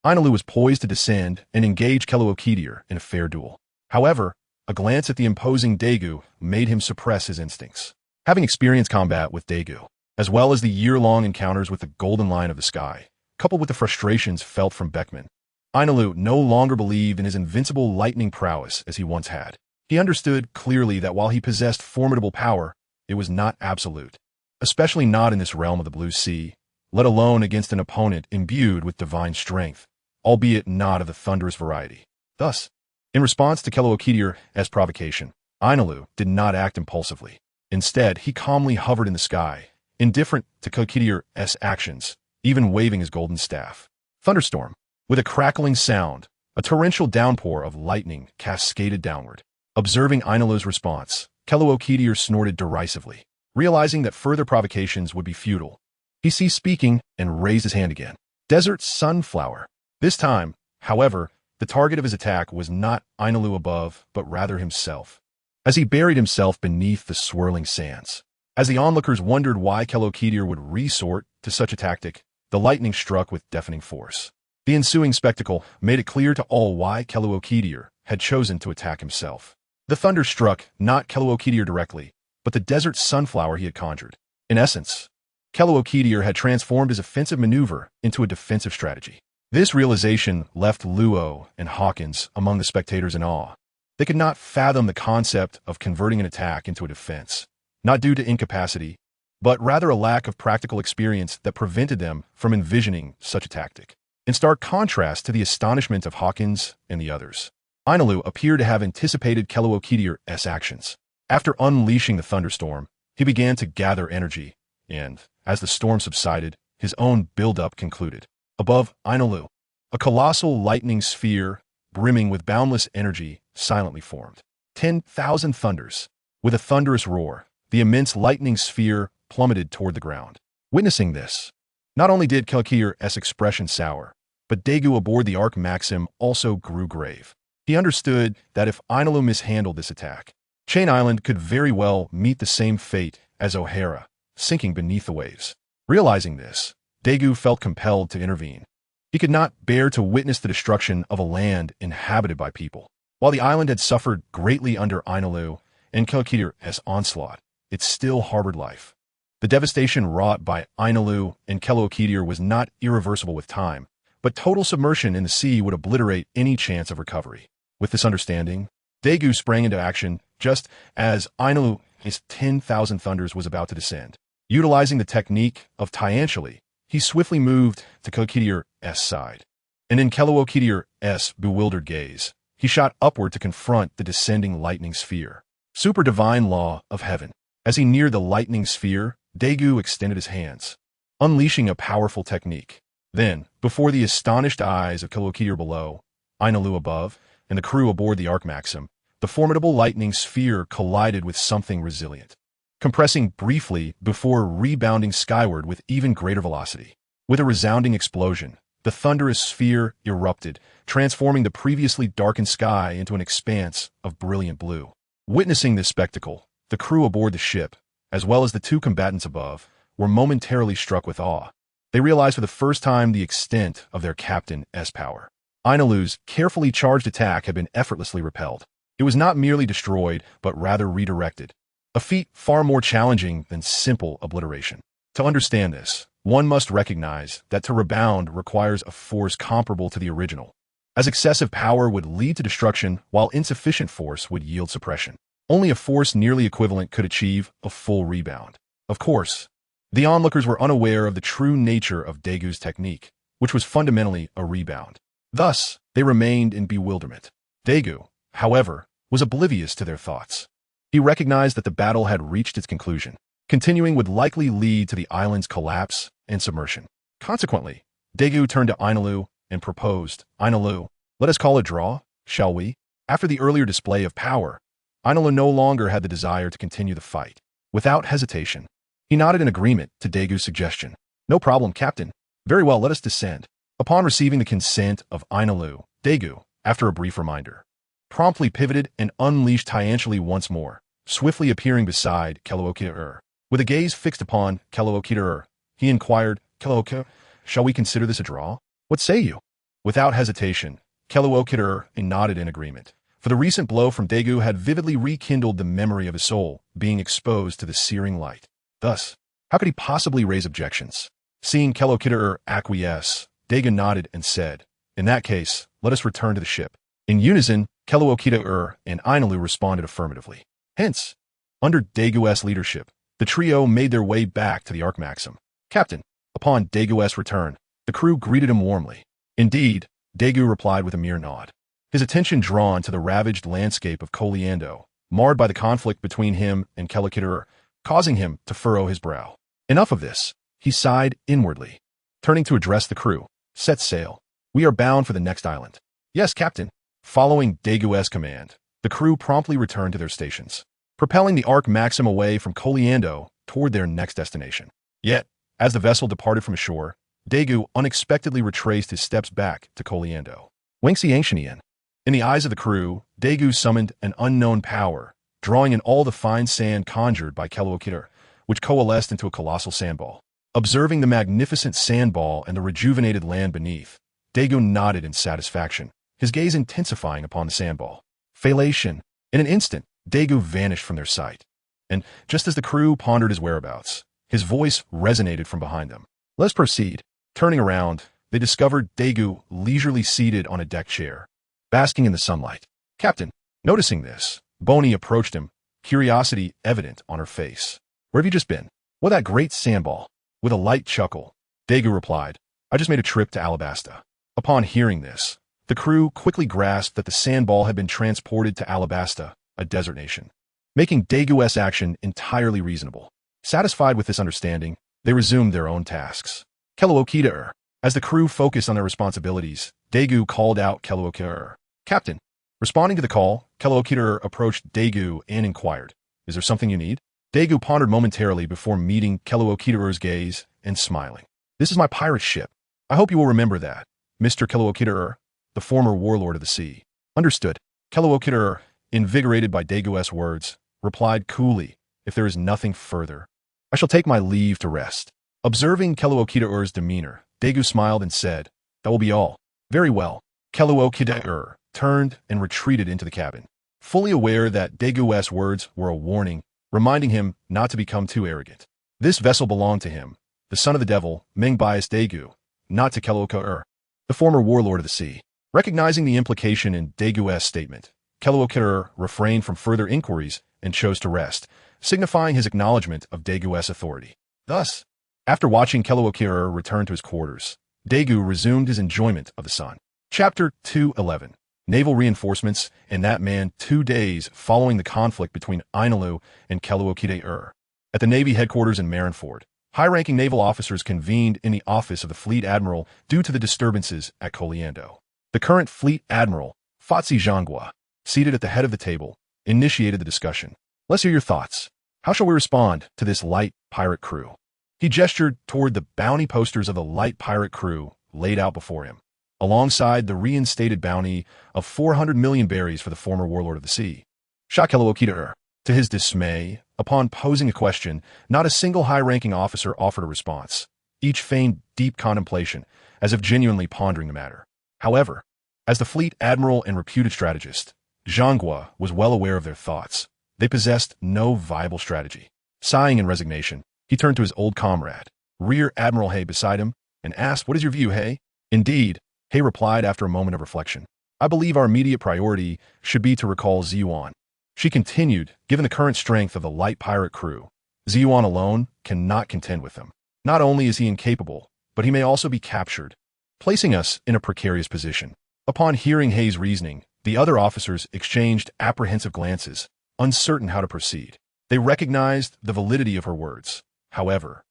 [SPEAKER 1] Ainalu was poised to descend and engage Keloakita in a fair duel. However, a glance at the imposing Daegu made him suppress his instincts. Having experienced combat with Daegu, as well as the year-long encounters with the Golden Lion of the Sky, coupled with the frustrations felt from Beckman, Ainalu no longer believed in his invincible lightning prowess as he once had. He understood clearly that while he possessed formidable power, it was not absolute, especially not in this realm of the Blue Sea, let alone against an opponent imbued with divine strength, albeit not of the thunderous variety. Thus, in response to Keloakita's provocation, Ainalu did not act impulsively. Instead, he calmly hovered in the sky, indifferent to Keloakita's actions, even waving his golden staff. Thunderstorm. With a crackling sound, a torrential downpour of lightning cascaded downward. Observing Ainalu's response, Keloakita snorted derisively. Realizing that further provocations would be futile, he ceased speaking and raised his hand again. Desert Sunflower. This time, however, the target of his attack was not Ainalu above, but rather himself, as he buried himself beneath the swirling sands. As the onlookers wondered why Keloakita would resort to such a tactic, the lightning struck with deafening force. The ensuing spectacle made it clear to all why Keloakita had chosen to attack himself. The thunder struck not Keloakita directly, but the desert sunflower he had conjured. In essence, Keloakita had transformed his offensive maneuver into a defensive strategy. This realization left Luo and Hawkins among the spectators in awe. They could not fathom the concept of converting an attack into a defense, not due to incapacity, but rather a lack of practical experience that prevented them from envisioning such a tactic. In stark contrast to the astonishment of Hawkins and the others, Ainalu appeared to have anticipated Keloakita's actions. After unleashing the thunderstorm, he began to gather energy, and, as the storm subsided, his own build-up concluded. Above Ainalu, a colossal lightning sphere, brimming with boundless energy, silently formed. 10,000 thunders. With a thunderous roar, the immense lightning sphere plummeted toward the ground. Witnessing this, not only did Keloakita's expression sour, but Daegu aboard the Ark Maxim also grew grave. He understood that if Ainalu mishandled this attack, Chain Island could very well meet the same fate as O'Hara, sinking beneath the waves. Realizing this, Daegu felt compelled to intervene. He could not bear to witness the destruction of a land inhabited by people. While the island had suffered greatly under Ainalu and Keloakita's onslaught, it still harbored life. The devastation wrought by Ainalu and Keloakita was not irreversible with time, but total submersion in the sea would obliterate any chance of recovery. With this understanding, Daegu sprang into action just as Ainalu's 10,000 thunders was about to descend. Utilizing the technique of Tiantially, he swiftly moved to Keloakita's side, and in Keloakita's bewildered gaze, he shot upward to confront the descending lightning sphere. Super divine law of heaven. As he neared the lightning sphere, Daegu extended his hands, unleashing a powerful technique. Then, before the astonished eyes of Keloakita below, Ainalu above, and the crew aboard the Ark Maxim, the formidable lightning sphere collided with something resilient. compressing briefly before rebounding skyward with even greater velocity. With a resounding explosion, the thunderous sphere erupted, transforming the previously darkened sky into an expanse of brilliant blue. Witnessing this spectacle, the crew aboard the ship, as well as the two combatants above, were momentarily struck with awe. They realized for the first time the extent of their captain's power. Ainalu's carefully charged attack had been effortlessly repelled. It was not merely destroyed, but rather redirected. A feat far more challenging than simple obliteration. To understand this, one must recognize that to rebound requires a force comparable to the original, as excessive power would lead to destruction while insufficient force would yield suppression. Only a force nearly equivalent could achieve a full rebound. Of course, the onlookers were unaware of the true nature of Daegu's technique, which was fundamentally a rebound. Thus, they remained in bewilderment. Daegu, however, was oblivious to their thoughts. He recognized that the battle had reached its conclusion. Continuing would likely lead to the island's collapse and submersion. Consequently, Daegu turned to Ainalu and proposed, "Ainalu, let us call a draw, shall we?" After the earlier display of power, Ainalu no longer had the desire to continue the fight. Without hesitation, he nodded in agreement to Daegu's suggestion. "No problem, Captain. Very well, let us descend." Upon receiving the consent of Ainalu, Daegu, after a brief reminder, promptly pivoted and unleashed Tiantially once more, swiftly appearing beside Kelookiter. With a gaze fixed upon Kelookiter, he inquired, "Kelookiter, shall we consider this a draw? What say you?" Without hesitation, Kelookiter nodded in agreement, for the recent blow from Daegu had vividly rekindled the memory of his soul being exposed to the searing light. Thus, how could he possibly raise objections? Seeing Kelookiter acquiesce, Daegu nodded and said, "In that case, let us return to the ship." In unison, Kelookiter and Ainalu responded affirmatively. Hence, under Daegu's leadership, the trio made their way back to the Ark Maxim. "Captain." Upon Daegu's return, the crew greeted him warmly. Indeed, Daegu replied with a mere nod, his attention drawn to the ravaged landscape of Koliando, marred by the conflict between him and Kelookiter, causing him to furrow his brow. Enough of this, he sighed inwardly. Turning to address the crew, "Set sail. We are bound for the next island." "Yes, Captain." Following Daegu's command, the crew promptly returned to their stations, propelling the Ark Maxim away from Koliando toward their next destination. Yet, as the vessel departed from shore, Daegu unexpectedly retraced his steps back to Koliando. Wangxi Ancient. In the eyes of the crew, Daegu summoned an unknown power, drawing in all the fine sand conjured by Kelookiter, which coalesced into a colossal sandball. Observing the magnificent sandball and the rejuvenated land beneath, Daegu nodded in satisfaction, his gaze intensifying upon the sandball. Phalation. In an instant, Daegu vanished from their sight. And just as the crew pondered his whereabouts, his voice resonated from behind them. "Let's proceed." Turning around, they discovered Daegu leisurely seated on a deck chair, basking in the sunlight. "Captain." Noticing this, Bonnie approached him, curiosity evident on her face. "Where have you just been?" "Well, that great sandball." With a light chuckle, Daegu replied, "I just made a trip to Alabasta." Upon hearing this, the crew quickly grasped that the sandball had been transported to Alabasta, a desert nation, making Daegu's action entirely reasonable. Satisfied with this understanding, they resumed their own tasks. Kelookiter. As the crew focused on their responsibilities, Daegu called out Kelookiter. "Captain." Responding to the call, Kelookiter approached Daegu and inquired, "Is there something you need?" Daegu pondered momentarily before meeting Kelookiter's gaze and smiling. "This is my pirate ship. I hope you will remember that, Mr. Kelookiter, the former warlord of the sea." "Understood." Kelookiter, invigorated by Daegu's words, replied coolly, "If there is nothing further, I shall take my leave to rest." Observing Kelookiter's demeanor, Daegu smiled and said, "That will be all." "Very well." Kelookiter turned and retreated into the cabin, fully aware that Daegu's words were a warning, reminding him not to become too arrogant. This vessel belonged to him, the son of the devil, Ming-biased Daegu, not to Kelookiter, the former warlord of the sea. Recognizing the implication in Daegu's statement, Kelookiter refrained from further inquiries and chose to rest, signifying his acknowledgement of Daegu's authority. Thus, after watching Kelookiter return to his quarters, Daegu resumed his enjoyment of the sun. Chapter 211. Naval Reinforcements in that man 2 days following the conflict between Ainalu and Kelookiter. At the Navy headquarters in Marineford, high-ranking naval officers convened in the office of the Fleet Admiral due to the disturbances at Koliando. The current Fleet Admiral, Fatsi Zhanghua, seated at the head of the table, initiated the discussion. "Let's hear your thoughts. How shall we respond to this light pirate crew? He gestured toward the bounty posters of the light pirate crew laid out before him, alongside the reinstated bounty of 400 million berries for the former warlord of the sea. Shakelowokita. To his dismay, upon posing a question, not a single high-ranking officer offered a response. Each feigned deep contemplation, as if genuinely pondering the matter. However, as the fleet admiral and reputed strategist, Zhang Guo was well aware of their thoughts. They possessed no viable strategy. Sighing in resignation, he turned to his old comrade, Rear Admiral He, beside him, and asked, "What is your view, He?" "Indeed," He replied after a moment of reflection, "I believe our immediate priority should be to recall Ziyuan." She continued, "Given the current strength of the light pirate crew, Ziyuan alone cannot contend with them. Not only is he incapable, but he may also be captured, placing us in a precarious position." Upon hearing He's reasoning, the other officers exchanged apprehensive glances, uncertain how to proceed. They recognized the validity of her words. However,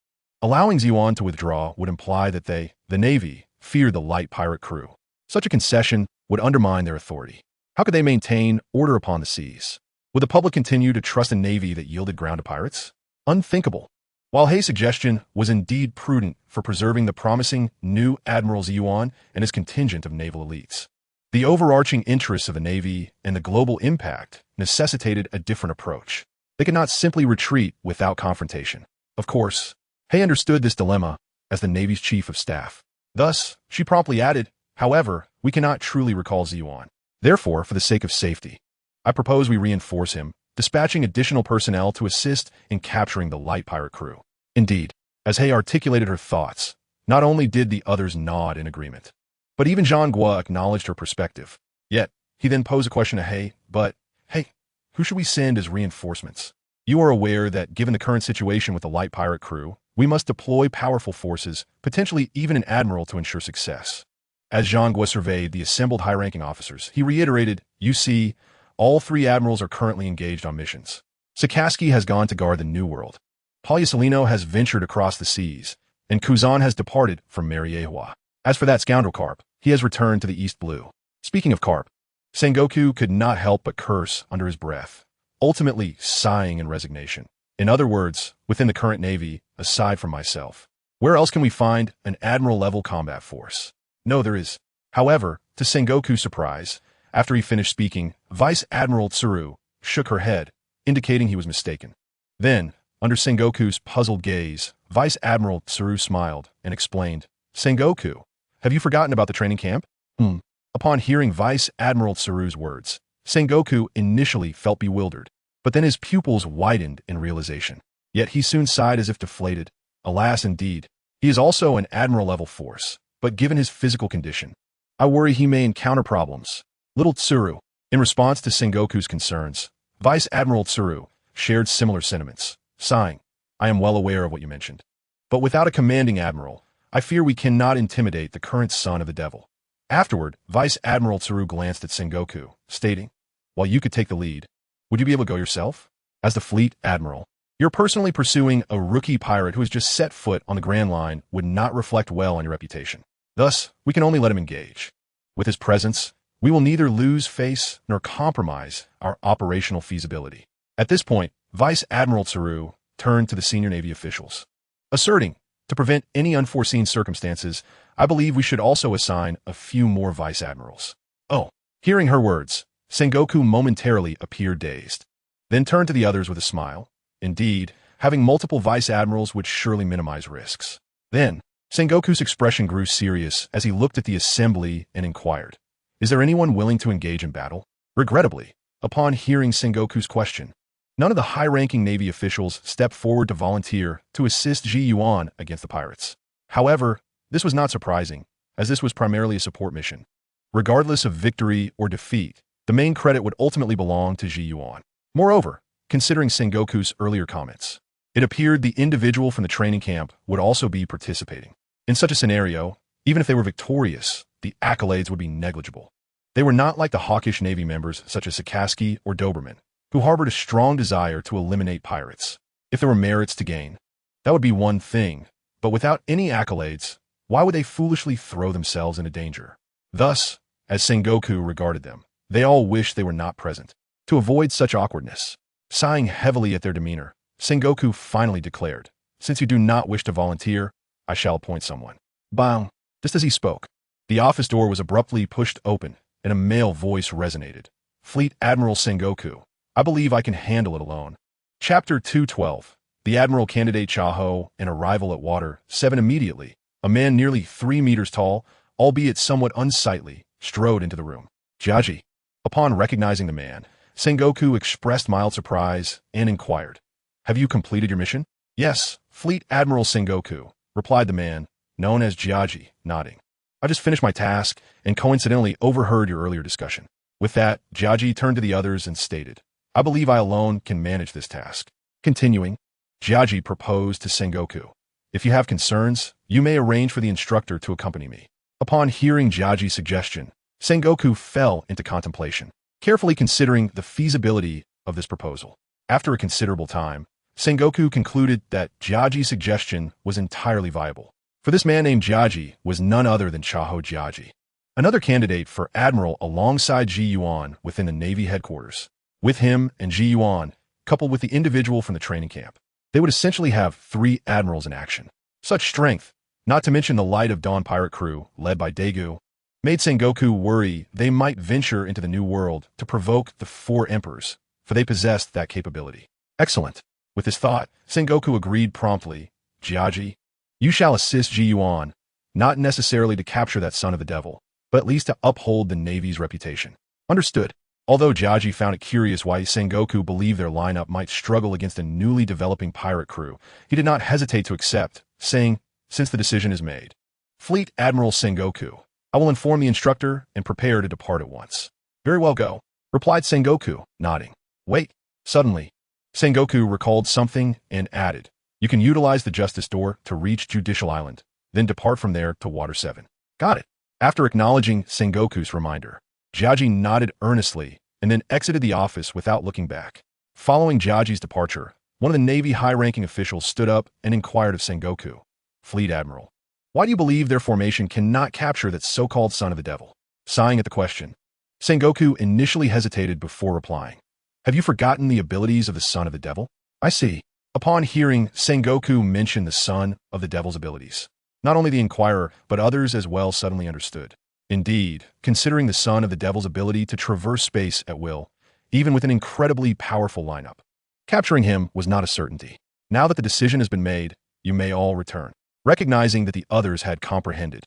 [SPEAKER 1] allowing Ziyuan to withdraw would imply that they, the Navy, feared the light pirate crew. Such a concession would undermine their authority. How could they maintain order upon the seas? Would the public continue to trust a Navy that yielded ground to pirates? Unthinkable. While Hei's suggestion was indeed prudent for preserving the promising new Admiral Ziyuan and his contingent of naval elites, the overarching interests of the Navy and the global impact necessitated a different approach. They could not simply retreat without confrontation. Of course, Hei understood this dilemma as the Navy's chief of staff. Thus, she promptly added, "However, we cannot truly recall Ziyuan. Therefore, for the sake of safety, I propose we reinforce him, dispatching additional personnel to assist in capturing the light pirate crew." Indeed, as Hei articulated her thoughts, not only did the others nod in agreement, but even Zhang Guo acknowledged her perspective. Yet, he then posed a question to Hei, "Hey, who should we send as reinforcements? You are aware that given the current situation with the light pirate crew, we must deploy powerful forces, potentially even an admiral, to ensure success." As Zhang Guo surveyed the assembled high-ranking officers, he reiterated, "You see, all three admirals are currently engaged on missions. Sakaski has gone to guard the New World. Palyasolino has ventured across the seas, and Kuzan has departed from Mariehua. As for that scoundrel Carp, he has returned to the East Blue." Speaking of Carp, Sengoku could not help but curse under his breath, ultimately sighing in resignation. In other words, within the current Navy, aside from myself, where else can we find an admiral-level combat force? No, there is. However, to Sengoku's surprise, after he finished speaking, Vice Admiral Tsuru shook her head, indicating he was mistaken. Then, under Sengoku's puzzled gaze, Vice Admiral Tsuru smiled and explained, "Sengoku, have you forgotten about the training camp?" Upon hearing Vice Admiral Tsuru's words, Sengoku initially felt bewildered, but then his pupils widened in realization. Yet he soon sighed as if deflated. Alas, indeed, he is also an admiral-level force, but given his physical condition, I worry he may encounter problems. Little Tsuru, in response to Sengoku's concerns, Vice Admiral Tsuru shared similar sentiments, sighing, "I am well aware of what you mentioned. But without a commanding admiral, I fear we cannot intimidate the current son of the devil." Afterward, Vice Admiral Tsuru glanced at Sengoku, stating, "While you could take the lead, would you be able to go yourself? As the fleet admiral, you're personally pursuing a rookie pirate who has just set foot on the Grand Line would not reflect well on your reputation. Thus, we can only let him engage. With his presence, we will neither lose face nor compromise our operational feasibility." At this point, Vice Admiral Tsuru turned to the senior Navy officials, asserting, "To prevent any unforeseen circumstances, I believe we should also assign a few more vice admirals." Oh, hearing her words, Sengoku momentarily appeared dazed, then turned to the others with a smile. Indeed, having multiple vice admirals would surely minimize risks. Then, Sengoku's expression grew serious as he looked at the assembly and inquired, "Is there anyone willing to engage in battle?" Regrettably, upon hearing Sengoku's question, none of the high-ranking Navy officials stepped forward to volunteer to assist Ji Yuan against the pirates. However, this was not surprising, as this was primarily a support mission. Regardless of victory or defeat, the main credit would ultimately belong to Ji Yuan. Moreover, considering Sengoku's earlier comments, it appeared the individual from the training camp would also be participating. In such a scenario, even if they were victorious, the accolades would be negligible. They were not like the hawkish Navy members such as Sakaski or Doberman, who harbored a strong desire to eliminate pirates. If there were merits to gain, that would be one thing, but without any accolades, why would they foolishly throw themselves into danger? Thus, as Sengoku regarded them, they all wished they were not present, to avoid such awkwardness. Sighing heavily at their demeanor, Sengoku finally declared. Since you do not wish to volunteer, I shall appoint someone. Bang! Just as he spoke, the office door was abruptly pushed open, and a male voice resonated. Fleet Admiral Sengoku, I believe I can handle it alone. Chapter 212. The Admiral Candidate Chaho and Arrival at Water 7. Immediately, a man nearly 3 meters tall, albeit somewhat unsightly, strode into the room. Jiaji. Upon recognizing the man, Sengoku expressed mild surprise and inquired, Have you completed your mission? Yes, Fleet Admiral Sengoku, replied the man, known as Jiaji, nodding. I just finished my task and coincidentally overheard your earlier discussion. With that, Jiaji turned to the others and stated, I believe I alone can manage this task. Continuing, Jiaji proposed to Sengoku, If you have concerns, you may arrange for the instructor to accompany me. Upon hearing Jiaji's suggestion, Sengoku fell into contemplation, carefully considering the feasibility of this proposal. After a considerable time, Sengoku concluded that Jiaji's suggestion was entirely viable. For this man named Jiaji was none other than Chaho Jiaji, another candidate for admiral alongside Ji Yuan within the Navy headquarters. With him and Ji Yuan, coupled with the individual from the training camp, they would essentially have 3 admirals in action. Such strength, not to mention the Light of Dawn pirate crew led by Daegu, made Sengoku worry they might venture into the New World to provoke the 4 emperors, for they possessed that capability. Excellent. With this thought, Sengoku agreed promptly, Jiaji, you shall assist Ji Yuan, not necessarily to capture that son of the devil, but at least to uphold the Navy's reputation. Understood. Although Jiaji found it curious why Sengoku believed their lineup might struggle against a newly developing pirate crew, he did not hesitate to accept, saying, Since the decision is made, Fleet Admiral Sengoku, I will inform the instructor and prepare to depart at once. Very well, go, replied Sengoku, nodding. Wait. Suddenly, Sengoku recalled something and added, You can utilize the Justice Door to reach Judicial Island, then depart from there to Water 7. Got it. After acknowledging Sengoku's reminder, Jiaji nodded earnestly and then exited the office without looking back. Following Jiaji's departure, one of the Navy high-ranking officials stood up and inquired of Sengoku, Fleet Admiral, why do you believe their formation cannot capture that so-called son of the devil? Sighing at the question, Sengoku initially hesitated before replying. Have you forgotten the abilities of the son of the devil? I see. Upon hearing Sengoku mention the son of the devil's abilities, not only the inquirer, but others as well suddenly understood. Indeed, considering the son of the devil's ability to traverse space at will, even with an incredibly powerful lineup, capturing him was not a certainty. Now that the decision has been made, you may all return. Recognizing that the others had comprehended,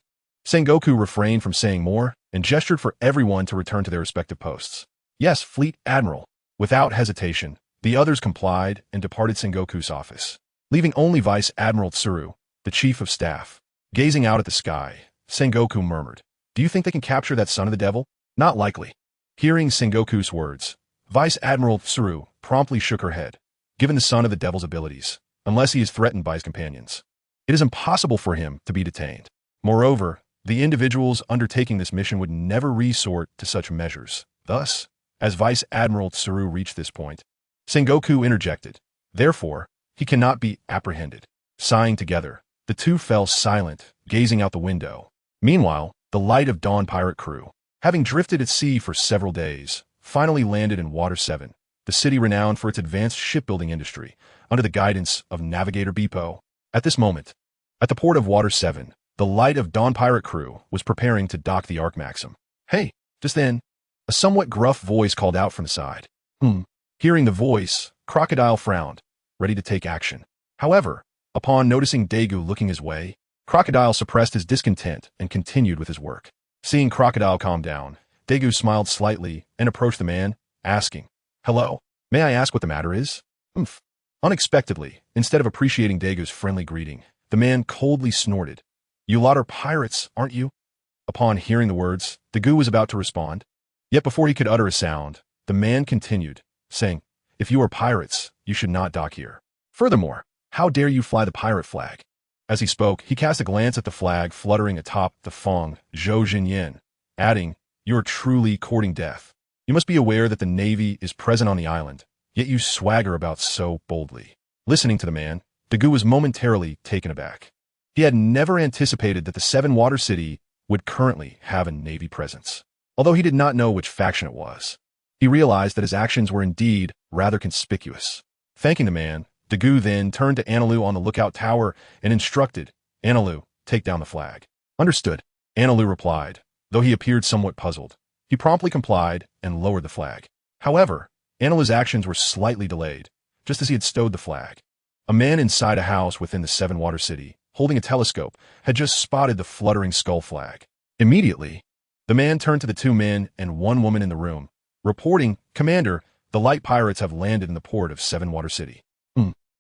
[SPEAKER 1] Sengoku refrained from saying more and gestured for everyone to return to their respective posts. Yes, Fleet Admiral. Without hesitation, the others complied and departed Sengoku's office, leaving only Vice Admiral Tsuru, the chief of staff. Gazing out at the sky, Sengoku murmured, Do you think they can capture that son of the devil? Not likely. Hearing Sengoku's words, Vice Admiral Tsuru promptly shook her head. Given the son of the devil's abilities, unless he is threatened by his companions, it is impossible for him to be detained. Moreover, the individuals undertaking this mission would never resort to such measures. Thus, as Vice Admiral Tsuru reached this point, Sengoku interjected, Therefore, he cannot be apprehended. Sighing together, the two fell silent, gazing out the window. Meanwhile, the Light of Dawn pirate crew, having drifted at sea for several days, finally landed in Water 7, the city renowned for its advanced shipbuilding industry, under the guidance of Navigator Beepo. At this moment, at the port of Water 7, the Light of Dawn pirate crew was preparing to dock the Ark Maxim. Hey! Just then, a somewhat gruff voice called out from the side. Hearing the voice, Crocodile frowned, ready to take action. However, upon noticing Daegu looking his way, Crocodile suppressed his discontent and continued with his work. Seeing Crocodile calm down, Daegu smiled slightly and approached the man, asking, Hello, may I ask what the matter is? Unexpectedly, instead of appreciating Daegu's friendly greeting, the man coldly snorted. You lot are pirates, aren't you? Upon hearing the words, Daegu was about to respond. Yet before he could utter a sound, the man continued, saying, If you are pirates, you should not dock here. Furthermore, how dare you fly the pirate flag? As he spoke, he cast a glance at the flag fluttering atop the Feng Zhou Jinyan, adding, You are truly courting death. You must be aware that the Navy is present on the island, yet you swagger about so boldly. Listening to the man, Daegu was momentarily taken aback. He had never anticipated that the Seven Water City would currently have a Navy presence. Although he did not know which faction it was, he realized that his actions were indeed rather conspicuous. Thanking the man, Dagu then turned to Analu on the lookout tower and instructed, Analu, take down the flag. Understood, Analu replied, though he appeared somewhat puzzled. He promptly complied and lowered the flag. However, Analu's actions were slightly delayed, just as he had stowed the flag. A man inside a house within the Seven-Water City, holding a telescope, had just spotted the fluttering skull flag. Immediately, the man turned to the two men and one woman in the room, reporting, Commander, the light pirates have landed in the port of Seven-Water City.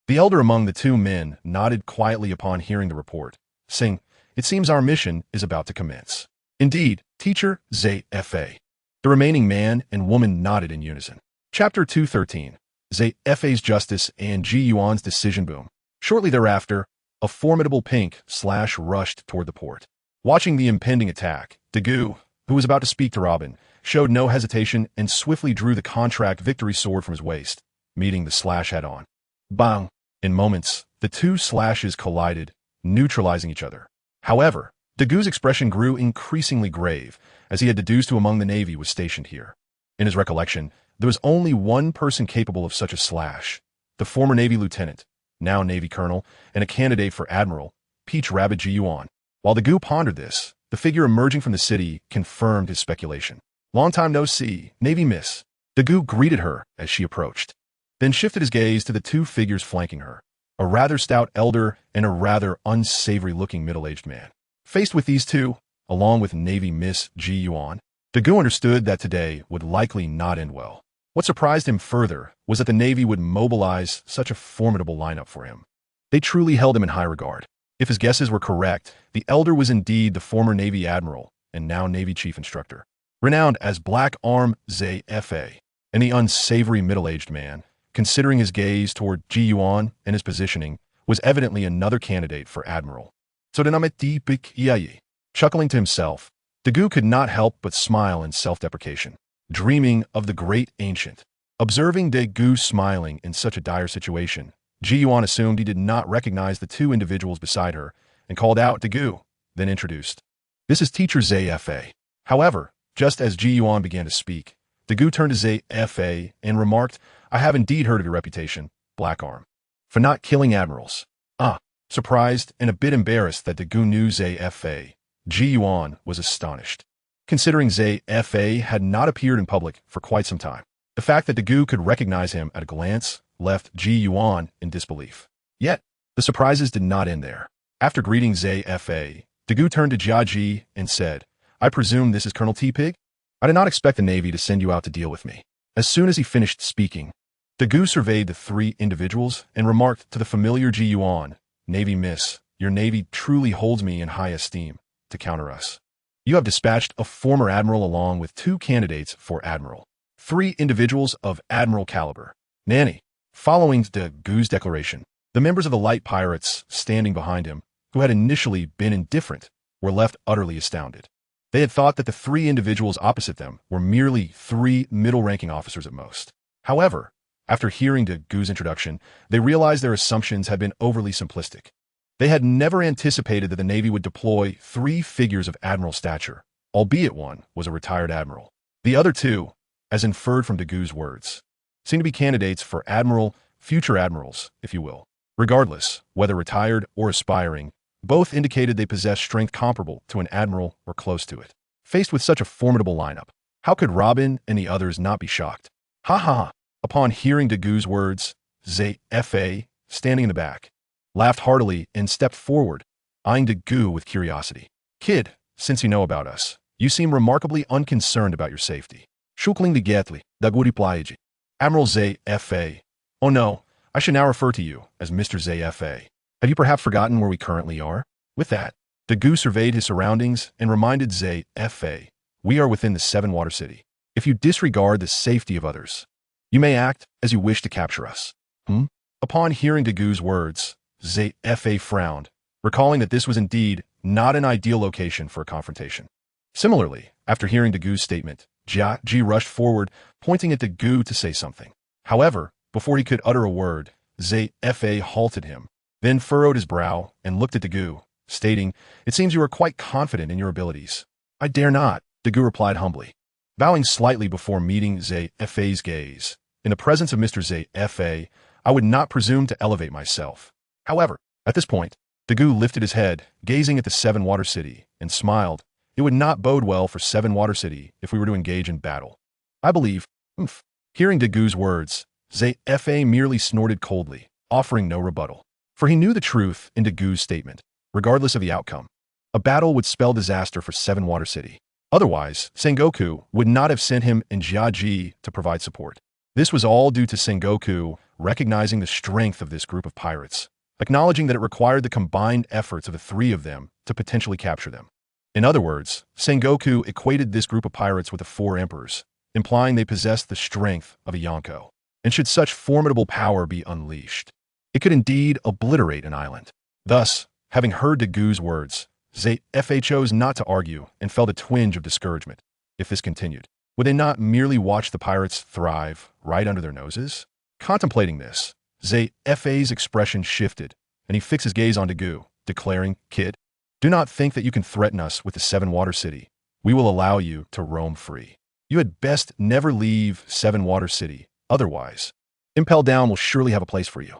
[SPEAKER 1] The elder among the two men nodded quietly upon hearing the report, saying, It seems our mission is about to commence. Indeed, Teacher ZFA. The remaining man and woman nodded in unison. Chapter 213. ZFA's Justice and Ji Yuan's Decision Boom. Shortly thereafter, a formidable pink slash rushed toward the port. Watching the impending attack, Dagu, who was about to speak to Robin, showed no hesitation and swiftly drew the contract victory sword from his waist, meeting the slash head-on. Bang! In moments, the two slashes collided, neutralizing each other. However, Dagu's expression grew increasingly grave, as he had deduced who among the Navy was stationed here. In his recollection, there was only one person capable of such a slash, the former Navy lieutenant, now Navy colonel, and a candidate for admiral, Peach Rabbit Ji Yuan. While Dagu pondered this, the figure emerging from the city confirmed his speculation. Long time no see, Navy Miss. Dagu greeted her as she approached, then shifted his gaze to the two figures flanking her, a rather stout elder and a rather unsavory-looking middle-aged man. Faced with these two, along with Navy Miss Ji Yuan, Dagu understood that today would likely not end well. What surprised him further was that the Navy would mobilize such a formidable lineup for him. They truly held him in high regard. If his guesses were correct, the elder was indeed the former Navy Admiral and now Navy Chief Instructor, renowned as Black Arm ZFA, and the unsavory middle-aged man, considering his gaze toward Ji Yuan and his positioning, was evidently another candidate for admiral. Chuckling to himself, Dagu could not help but smile in self-deprecation, dreaming of the great ancient. Observing Dagu smiling in such a dire situation, Ji Yuan assumed he did not recognize the two individuals beside her and called out Dagu, then introduced, This is Teacher ZFA. However, just as Ji Yuan began to speak, Dagu turned to ZFA and remarked, I have indeed heard of your reputation, Black Arm, for not killing admirals. Surprised and a bit embarrassed that Dagu knew ZFA, Ji Yuan was astonished, considering ZFA had not appeared in public for quite some time. The fact that Dagu could recognize him at a glance left Ji Yuan in disbelief. Yet, the surprises did not end there. After greeting ZFA, Dagu turned to Jiaji and said, I presume this is Colonel T-Pig? I did not expect the Navy to send you out to deal with me. As soon as he finished speaking, Dagu surveyed the three individuals and remarked to the familiar Ji Yuan, Navy Miss, your Navy truly holds me in high esteem to counter us. You have dispatched a former admiral along with two candidates for admiral. Three individuals of admiral caliber. Nanny. Following Dagu's declaration, the members of the light pirates standing behind him, who had initially been indifferent, were left utterly astounded. They had thought that the three individuals opposite them were merely three middle-ranking officers at most. However, after hearing Dagu's introduction, they realized their assumptions had been overly simplistic. They had never anticipated that the Navy would deploy three figures of admiral stature, albeit one was a retired admiral. The other two, as inferred from Dagu's words, seemed to be candidates for admiral, future admirals, if you will. Regardless, whether retired or aspiring, both indicated they possessed strength comparable to an admiral or close to it. Faced with such a formidable lineup, how could Robin and the others not be shocked? Ha ha ha! Upon hearing Dagu's words, ZFA, standing in the back, laughed heartily and stepped forward, eyeing Dagu with curiosity. Kid, since you know about us, you seem remarkably unconcerned about your safety. Shukling de Gatli, Dagu replied. Admiral ZFA. Oh no, I should now refer to you as Mr. ZFA. Have you perhaps forgotten where we currently are? With that, Dagu surveyed his surroundings and reminded ZFA, we are within the Seven-Water City. If you disregard the safety of others, you may act as you wish to capture us. Upon hearing Dagu's words, ZFA frowned, recalling that this was indeed not an ideal location for a confrontation. Similarly, after hearing Dagu's statement, Ji rushed forward, pointing at Dagu to say something. However, before he could utter a word, ZFA halted him, then furrowed his brow and looked at Dagu, stating, It seems you are quite confident in your abilities. I dare not, Dagu replied humbly, bowing slightly before meeting ZFA's gaze. In the presence of Mr. ZFA, I would not presume to elevate myself. However, at this point, Dagu lifted his head, gazing at the Seven Water City, and smiled. It would not bode well for Seven Water City if we were to engage in battle. I believe. Hearing Dagu's words, Zfa merely snorted coldly, offering no rebuttal. For he knew the truth in Dagu's statement. Regardless of the outcome, a battle would spell disaster for Seven Water City. Otherwise, Sengoku would not have sent him and Jiaji to provide support. This was all due to Sengoku recognizing the strength of this group of pirates, acknowledging that it required the combined efforts of the three of them to potentially capture them. In other words, Sengoku equated this group of pirates with the four emperors, implying they possessed the strength of a Yonko. And should such formidable power be unleashed, it could indeed obliterate an island. Thus, having heard Dagu's words, Zfa chose not to argue and felt a twinge of discouragement. If this continued, would they not merely watch the pirates thrive right under their noses? Contemplating this, Zfa's expression shifted, and he fixed his gaze on Dagu, declaring, "Kid, do not think that you can threaten us with the Seven Water City. We will allow you to roam free. You had best never leave Seven Water City. Otherwise, Impel Down will surely have a place for you.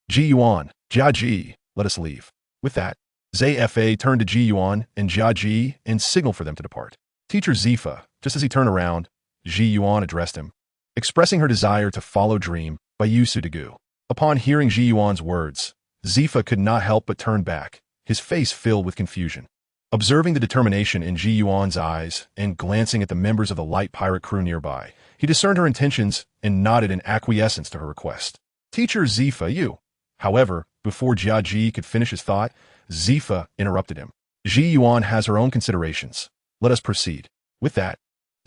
[SPEAKER 1] Ji Yuan, Jiaji, let us leave." With that, Zfa turned to Ji Yuan and Jiaji and signaled for them to depart. Teacher Zifa, just as he turned around, Ji Yuan addressed him, expressing her desire to follow Dream by Yusu Dagu. Upon hearing Ji Yuan's words, Zifa could not help but turn back, his face filled with confusion. Observing the determination in Ji Yuan's eyes and glancing at the members of the light pirate crew nearby, he discerned her intentions and nodded in acquiescence to her request. Teacher Zifa, you. However, before Jiaji could finish his thought, Zifa interrupted him. Ji Yuan has her own considerations. Let us proceed. With that,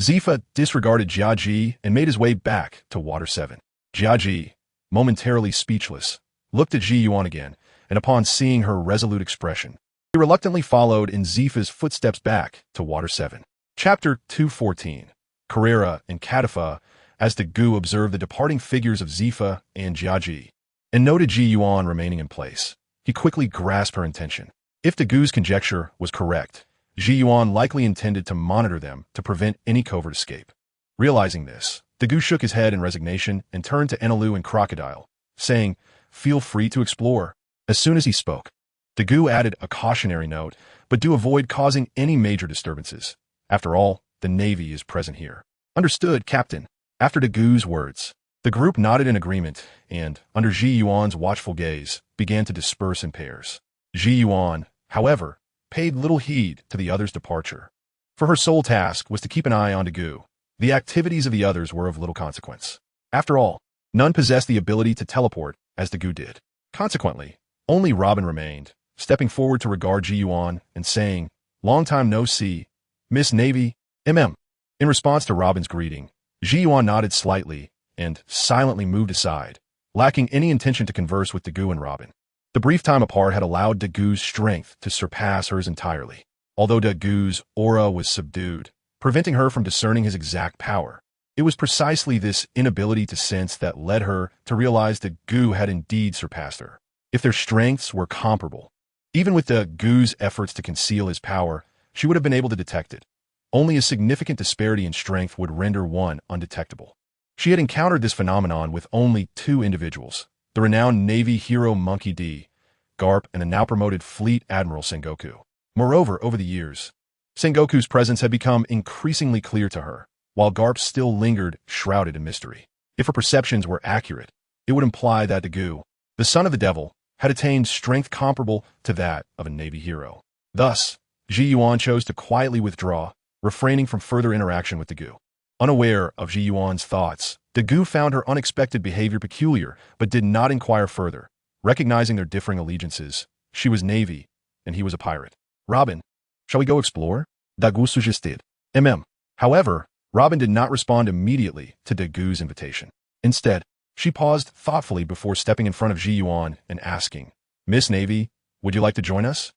[SPEAKER 1] Zifa disregarded Jiaji and made his way back to Water 7. Jiaji, momentarily speechless, looked at Ji Yuan again, and upon seeing her resolute expression, he reluctantly followed in Zifa's footsteps back to Water 7. Chapter 214. Carrera and Katafa, as Dagu observed the departing figures of Zifa and Jiaji, and noted Ji Yuan remaining in place. He quickly grasped her intention. If Dagu's conjecture was correct, Ji Yuan likely intended to monitor them to prevent any covert escape. Realizing this, Dagu shook his head in resignation and turned to Enelu and Crocodile, saying, "Feel free to explore." As soon as he spoke, Dagu added a cautionary note, "But do avoid causing any major disturbances. After all, the Navy is present here." "Understood, Captain." After Dagu's words, the group nodded in agreement and, under Ji Yuan's watchful gaze, began to disperse in pairs. Ji Yuan, however, paid little heed to the others' departure. For her sole task was to keep an eye on Dagu. The activities of the others were of little consequence. After all, none possessed the ability to teleport as Dagu did. Consequently, only Robin remained, stepping forward to regard Ji Yuan and saying, "Long time no see, Miss Navy, MM." In response to Robin's greeting, Ji Yuan nodded slightly and silently moved aside, lacking any intention to converse with Dagu and Robin. The brief time apart had allowed Dagu's strength to surpass hers entirely, although Dagu's aura was subdued, preventing her from discerning his exact power. It was precisely this inability to sense that led her to realize Dagu had indeed surpassed her. If their strengths were comparable, even with Dagu's efforts to conceal his power, she would have been able to detect it. Only a significant disparity in strength would render one undetectable. She had encountered this phenomenon with only two individuals, the renowned Navy hero Monkey D, Garp, and the now-promoted Fleet Admiral Sengoku. Moreover, over the years, Sengoku's presence had become increasingly clear to her, while Garp still lingered shrouded in mystery. If her perceptions were accurate, it would imply that Dagu, the son of the devil, had attained strength comparable to that of a Navy hero. Thus, Ji Yuan chose to quietly withdraw, refraining from further interaction with Dagu. Unaware of Ji Yuan's thoughts, Dagu found her unexpected behavior peculiar, but did not inquire further. Recognizing their differing allegiances, she was Navy, and he was a pirate. "Robin, shall we go explore?" Dagu suggested. However, Robin did not respond immediately to Dagu's invitation. Instead, she paused thoughtfully before stepping in front of Ji Yuan and asking, "Miss Navy, would you like to join us?"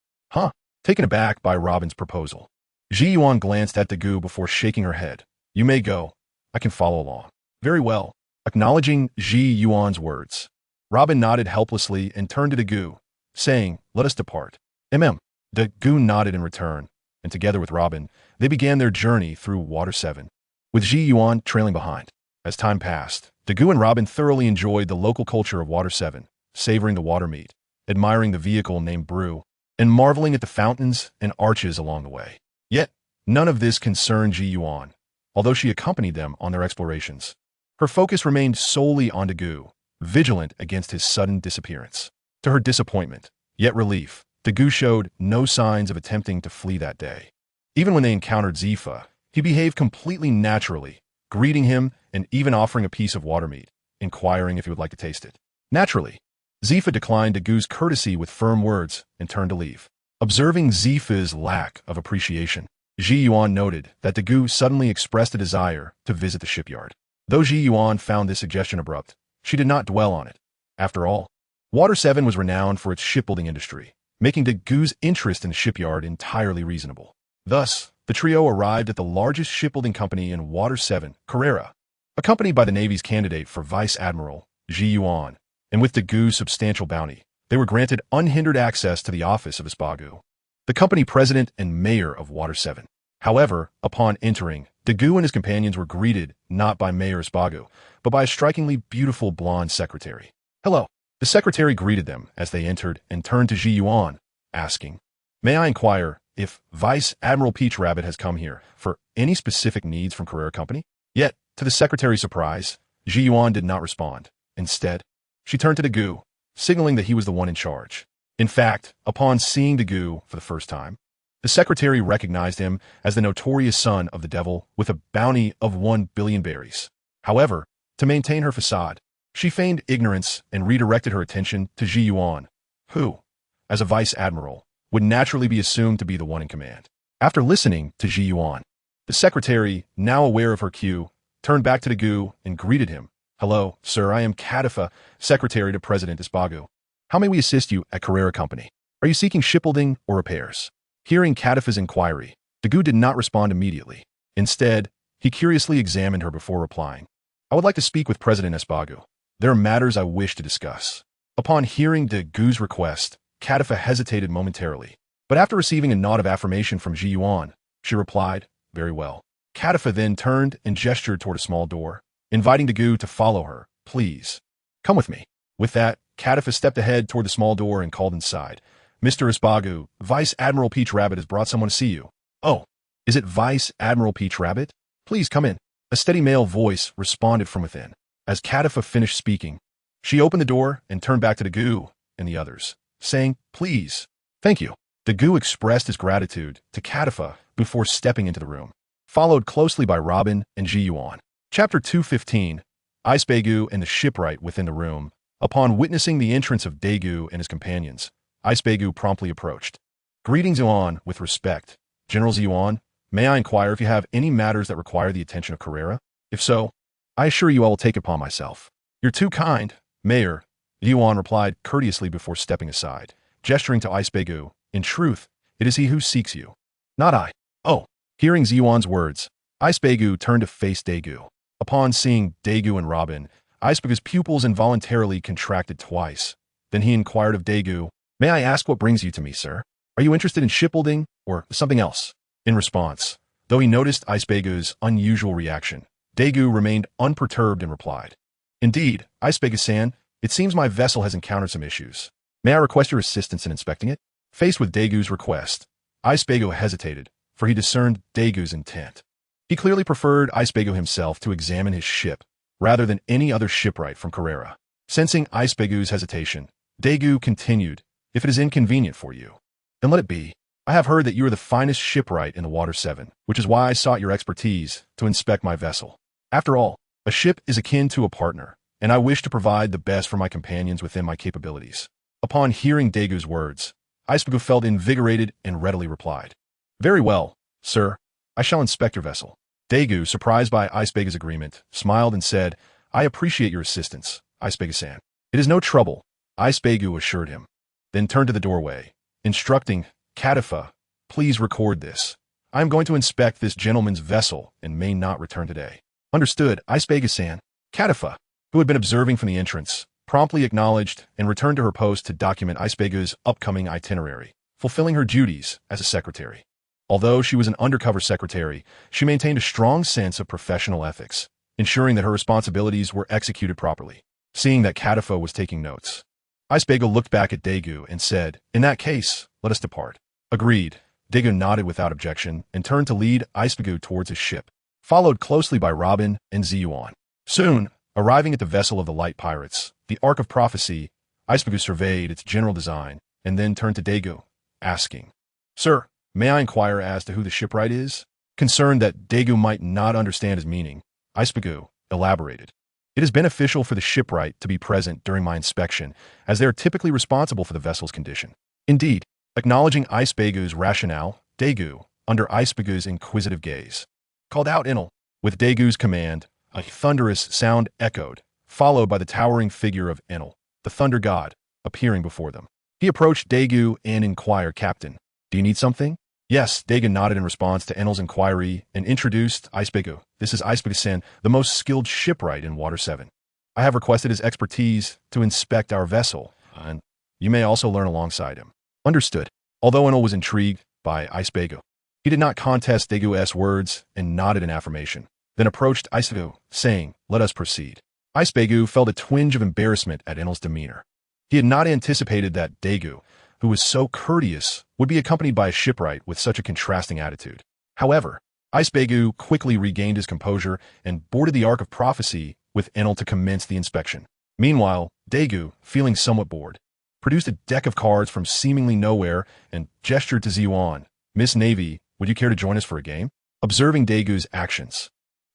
[SPEAKER 1] Taken aback by Robin's proposal, Ji Yuan glanced at Dagu before shaking her head. "You may go. I can follow along." "Very well." Acknowledging Ji Yuan's words, Robin nodded helplessly and turned to Dagu, saying, "Let us depart." Dagu nodded in return, and together with Robin, they began their journey through Water 7, with Ji Yuan trailing behind. As time passed, Dagu and Robin thoroughly enjoyed the local culture of Water 7, savoring the water meat, admiring the vehicle named Brew, and marveling at the fountains and arches along the way. Yet, none of this concerned Ji Yuan, although she accompanied them on their explorations. Her focus remained solely on Dagu, vigilant against his sudden disappearance. To her disappointment, yet relief, Dagu showed no signs of attempting to flee that day. Even when they encountered Zifa, he behaved completely naturally, greeting him and even offering a piece of water meat, inquiring if he would like to taste it. Naturally, Zifa declined Dagu's courtesy with firm words and turned to leave. Observing Zifa's lack of appreciation, Ji Yuan noted that Dagu suddenly expressed a desire to visit the shipyard. Though Ji Yuan found this suggestion abrupt, she did not dwell on it. After all, Water 7 was renowned for its shipbuilding industry, making Dagu's interest in the shipyard entirely reasonable. Thus, the trio arrived at the largest shipbuilding company in Water 7, Carrera, accompanied by the Navy's candidate for Vice Admiral, Ji Yuan, and with Dagu's substantial bounty, they were granted unhindered access to the office of Isbagu, the company president and mayor of Water 7. However, upon entering, Dagu and his companions were greeted not by Mayor Isbagu, but by a strikingly beautiful blonde secretary. "Hello." The secretary greeted them as they entered and turned to Ji Yuan, asking, "May I inquire if Vice Admiral Peach Rabbit has come here for any specific needs from Carrera Company?" Yet, to the secretary's surprise, Ji Yuan did not respond. Instead, she turned to Dagu, signaling that he was the one in charge. In fact, upon seeing Dagu for the first time, the secretary recognized him as the notorious son of the devil with a bounty of 1 billion berries. However, to maintain her facade, she feigned ignorance and redirected her attention to Ji Yuan, who, as a vice admiral, would naturally be assumed to be the one in command. After listening to Ji Yuan, the secretary, now aware of her cue, turned back to Dagu and greeted him. "Hello, sir, I am Kadifa, secretary to President Isbagu. How may we assist you at Carrera Company? Are you seeking shipbuilding or repairs?" Hearing Kadifa's inquiry, Dagu did not respond immediately. Instead, he curiously examined her before replying. "I would like to speak with President Isbagu. There are matters I wish to discuss." Upon hearing Dagu's request, Kadifa hesitated momentarily, but after receiving a nod of affirmation from Ji Yuan, she replied, "Very well." Kadifa then turned and gestured toward a small door, inviting Dagu to follow her. "Please, come with me." With that, Kadifa stepped ahead toward the small door and called inside. "Mr. Isbagu, Vice Admiral Peach Rabbit has brought someone to see you." "Oh, is it Vice Admiral Peach Rabbit? Please come in." A steady male voice responded from within. As Kadifa finished speaking, she opened the door and turned back to Dagu and the others, saying, "Please." "Thank you." Dagu expressed his gratitude to Kadifa before stepping into the room, followed closely by Robin and Ji Yuan. Chapter 215, Isbagu and the shipwright within the room. Upon witnessing the entrance of Dagu and his companions, Isbagu promptly approached. "Greetings, Yuan, with respect. General Yuan, may I inquire if you have any matters that require the attention of Carrera? If so, I assure you I will take it upon myself." "You're too kind, Mayor," Yuan replied courteously before stepping aside, gesturing to Isbagu. "In truth, it is he who seeks you, not I." "Oh." Hearing Yuan's words, Isbagu turned to face Dagu. Upon seeing Dagu and Robin, Isbagu's pupils involuntarily contracted twice. Then he inquired of Dagu, "May I ask what brings you to me, sir? Are you interested in shipbuilding or something else?" In response, though he noticed Isbagu's unusual reaction, Dagu remained unperturbed and replied, "Indeed, Isbagu-san, it seems my vessel has encountered some issues. May I request your assistance in inspecting it?" Faced with Dagu's request, Isbagu hesitated, for he discerned Dagu's intent. He clearly preferred Isbagu himself to examine his ship, rather than any other shipwright from Carrera. Sensing Isbagu's hesitation, Dagu continued, "If it is inconvenient for you, then let it be. I have heard that you are the finest shipwright in the Water 7, which is why I sought your expertise to inspect my vessel. After all, a ship is akin to a partner, and I wish to provide the best for my companions within my capabilities." Upon hearing Dagu's words, Isbagu felt invigorated and readily replied, "Very well, sir. I shall inspect your vessel." Dagu, surprised by Isbagu's agreement, smiled and said, "I appreciate your assistance, Isbagu-san." "It is no trouble," Isbagu assured him, then turned to the doorway, instructing Kadifa, "Please record this. I am going to inspect this gentleman's vessel and may not return today." "Understood, Isbagu-san." Kadifa, who had been observing from the entrance, promptly acknowledged and returned to her post to document Isbagu's upcoming itinerary, fulfilling her duties as a secretary. Although she was an undercover secretary, she maintained a strong sense of professional ethics, ensuring that her responsibilities were executed properly. Seeing that Katafa was taking notes, Icebagel looked back at Daegu and said, "In that case, let us depart." Agreed. Daegu nodded without objection and turned to lead Icebagel towards his ship, followed closely by Robin and Ziyuan. Soon, arriving at the vessel of the Light Pirates, the Ark of Prophecy, Icebagel surveyed its general design and then turned to Daegu, asking, "Sir, may I inquire as to who the shipwright is?" Concerned that Daegu might not understand his meaning, Icebagel elaborated. "It is beneficial for the shipwright to be present during my inspection, as they are typically responsible for the vessel's condition." Indeed, acknowledging Icebagu's rationale, Daegu, under Icebagu's inquisitive gaze, called out Enel. With Daegu's command, a thunderous sound echoed, followed by the towering figure of Enel, the thunder god, appearing before them. He approached Daegu and inquired, "Captain, do you need something?" "Yes," Daegu nodded in response to Enel's inquiry and introduced Icebagu. "This is Icebagu-san, the most skilled shipwright in Water 7. I have requested his expertise to inspect our vessel, and you may also learn alongside him." Understood. Although Enel was intrigued by Icebagu, he did not contest Daegu's words and nodded in affirmation, then approached Icebagu, saying, "Let us proceed." Icebagu felt a twinge of embarrassment at Enel's demeanor. He had not anticipated that Daegu, who was so courteous, would be accompanied by a shipwright with such a contrasting attitude. However, Icebagu quickly regained his composure and boarded the Ark of Prophecy with Enel to commence the inspection. Meanwhile, Daegu, feeling somewhat bored, produced a deck of cards from seemingly nowhere and gestured to Ziyuan. "Miss Navy, would you care to join us for a game?" Observing Daegu's actions,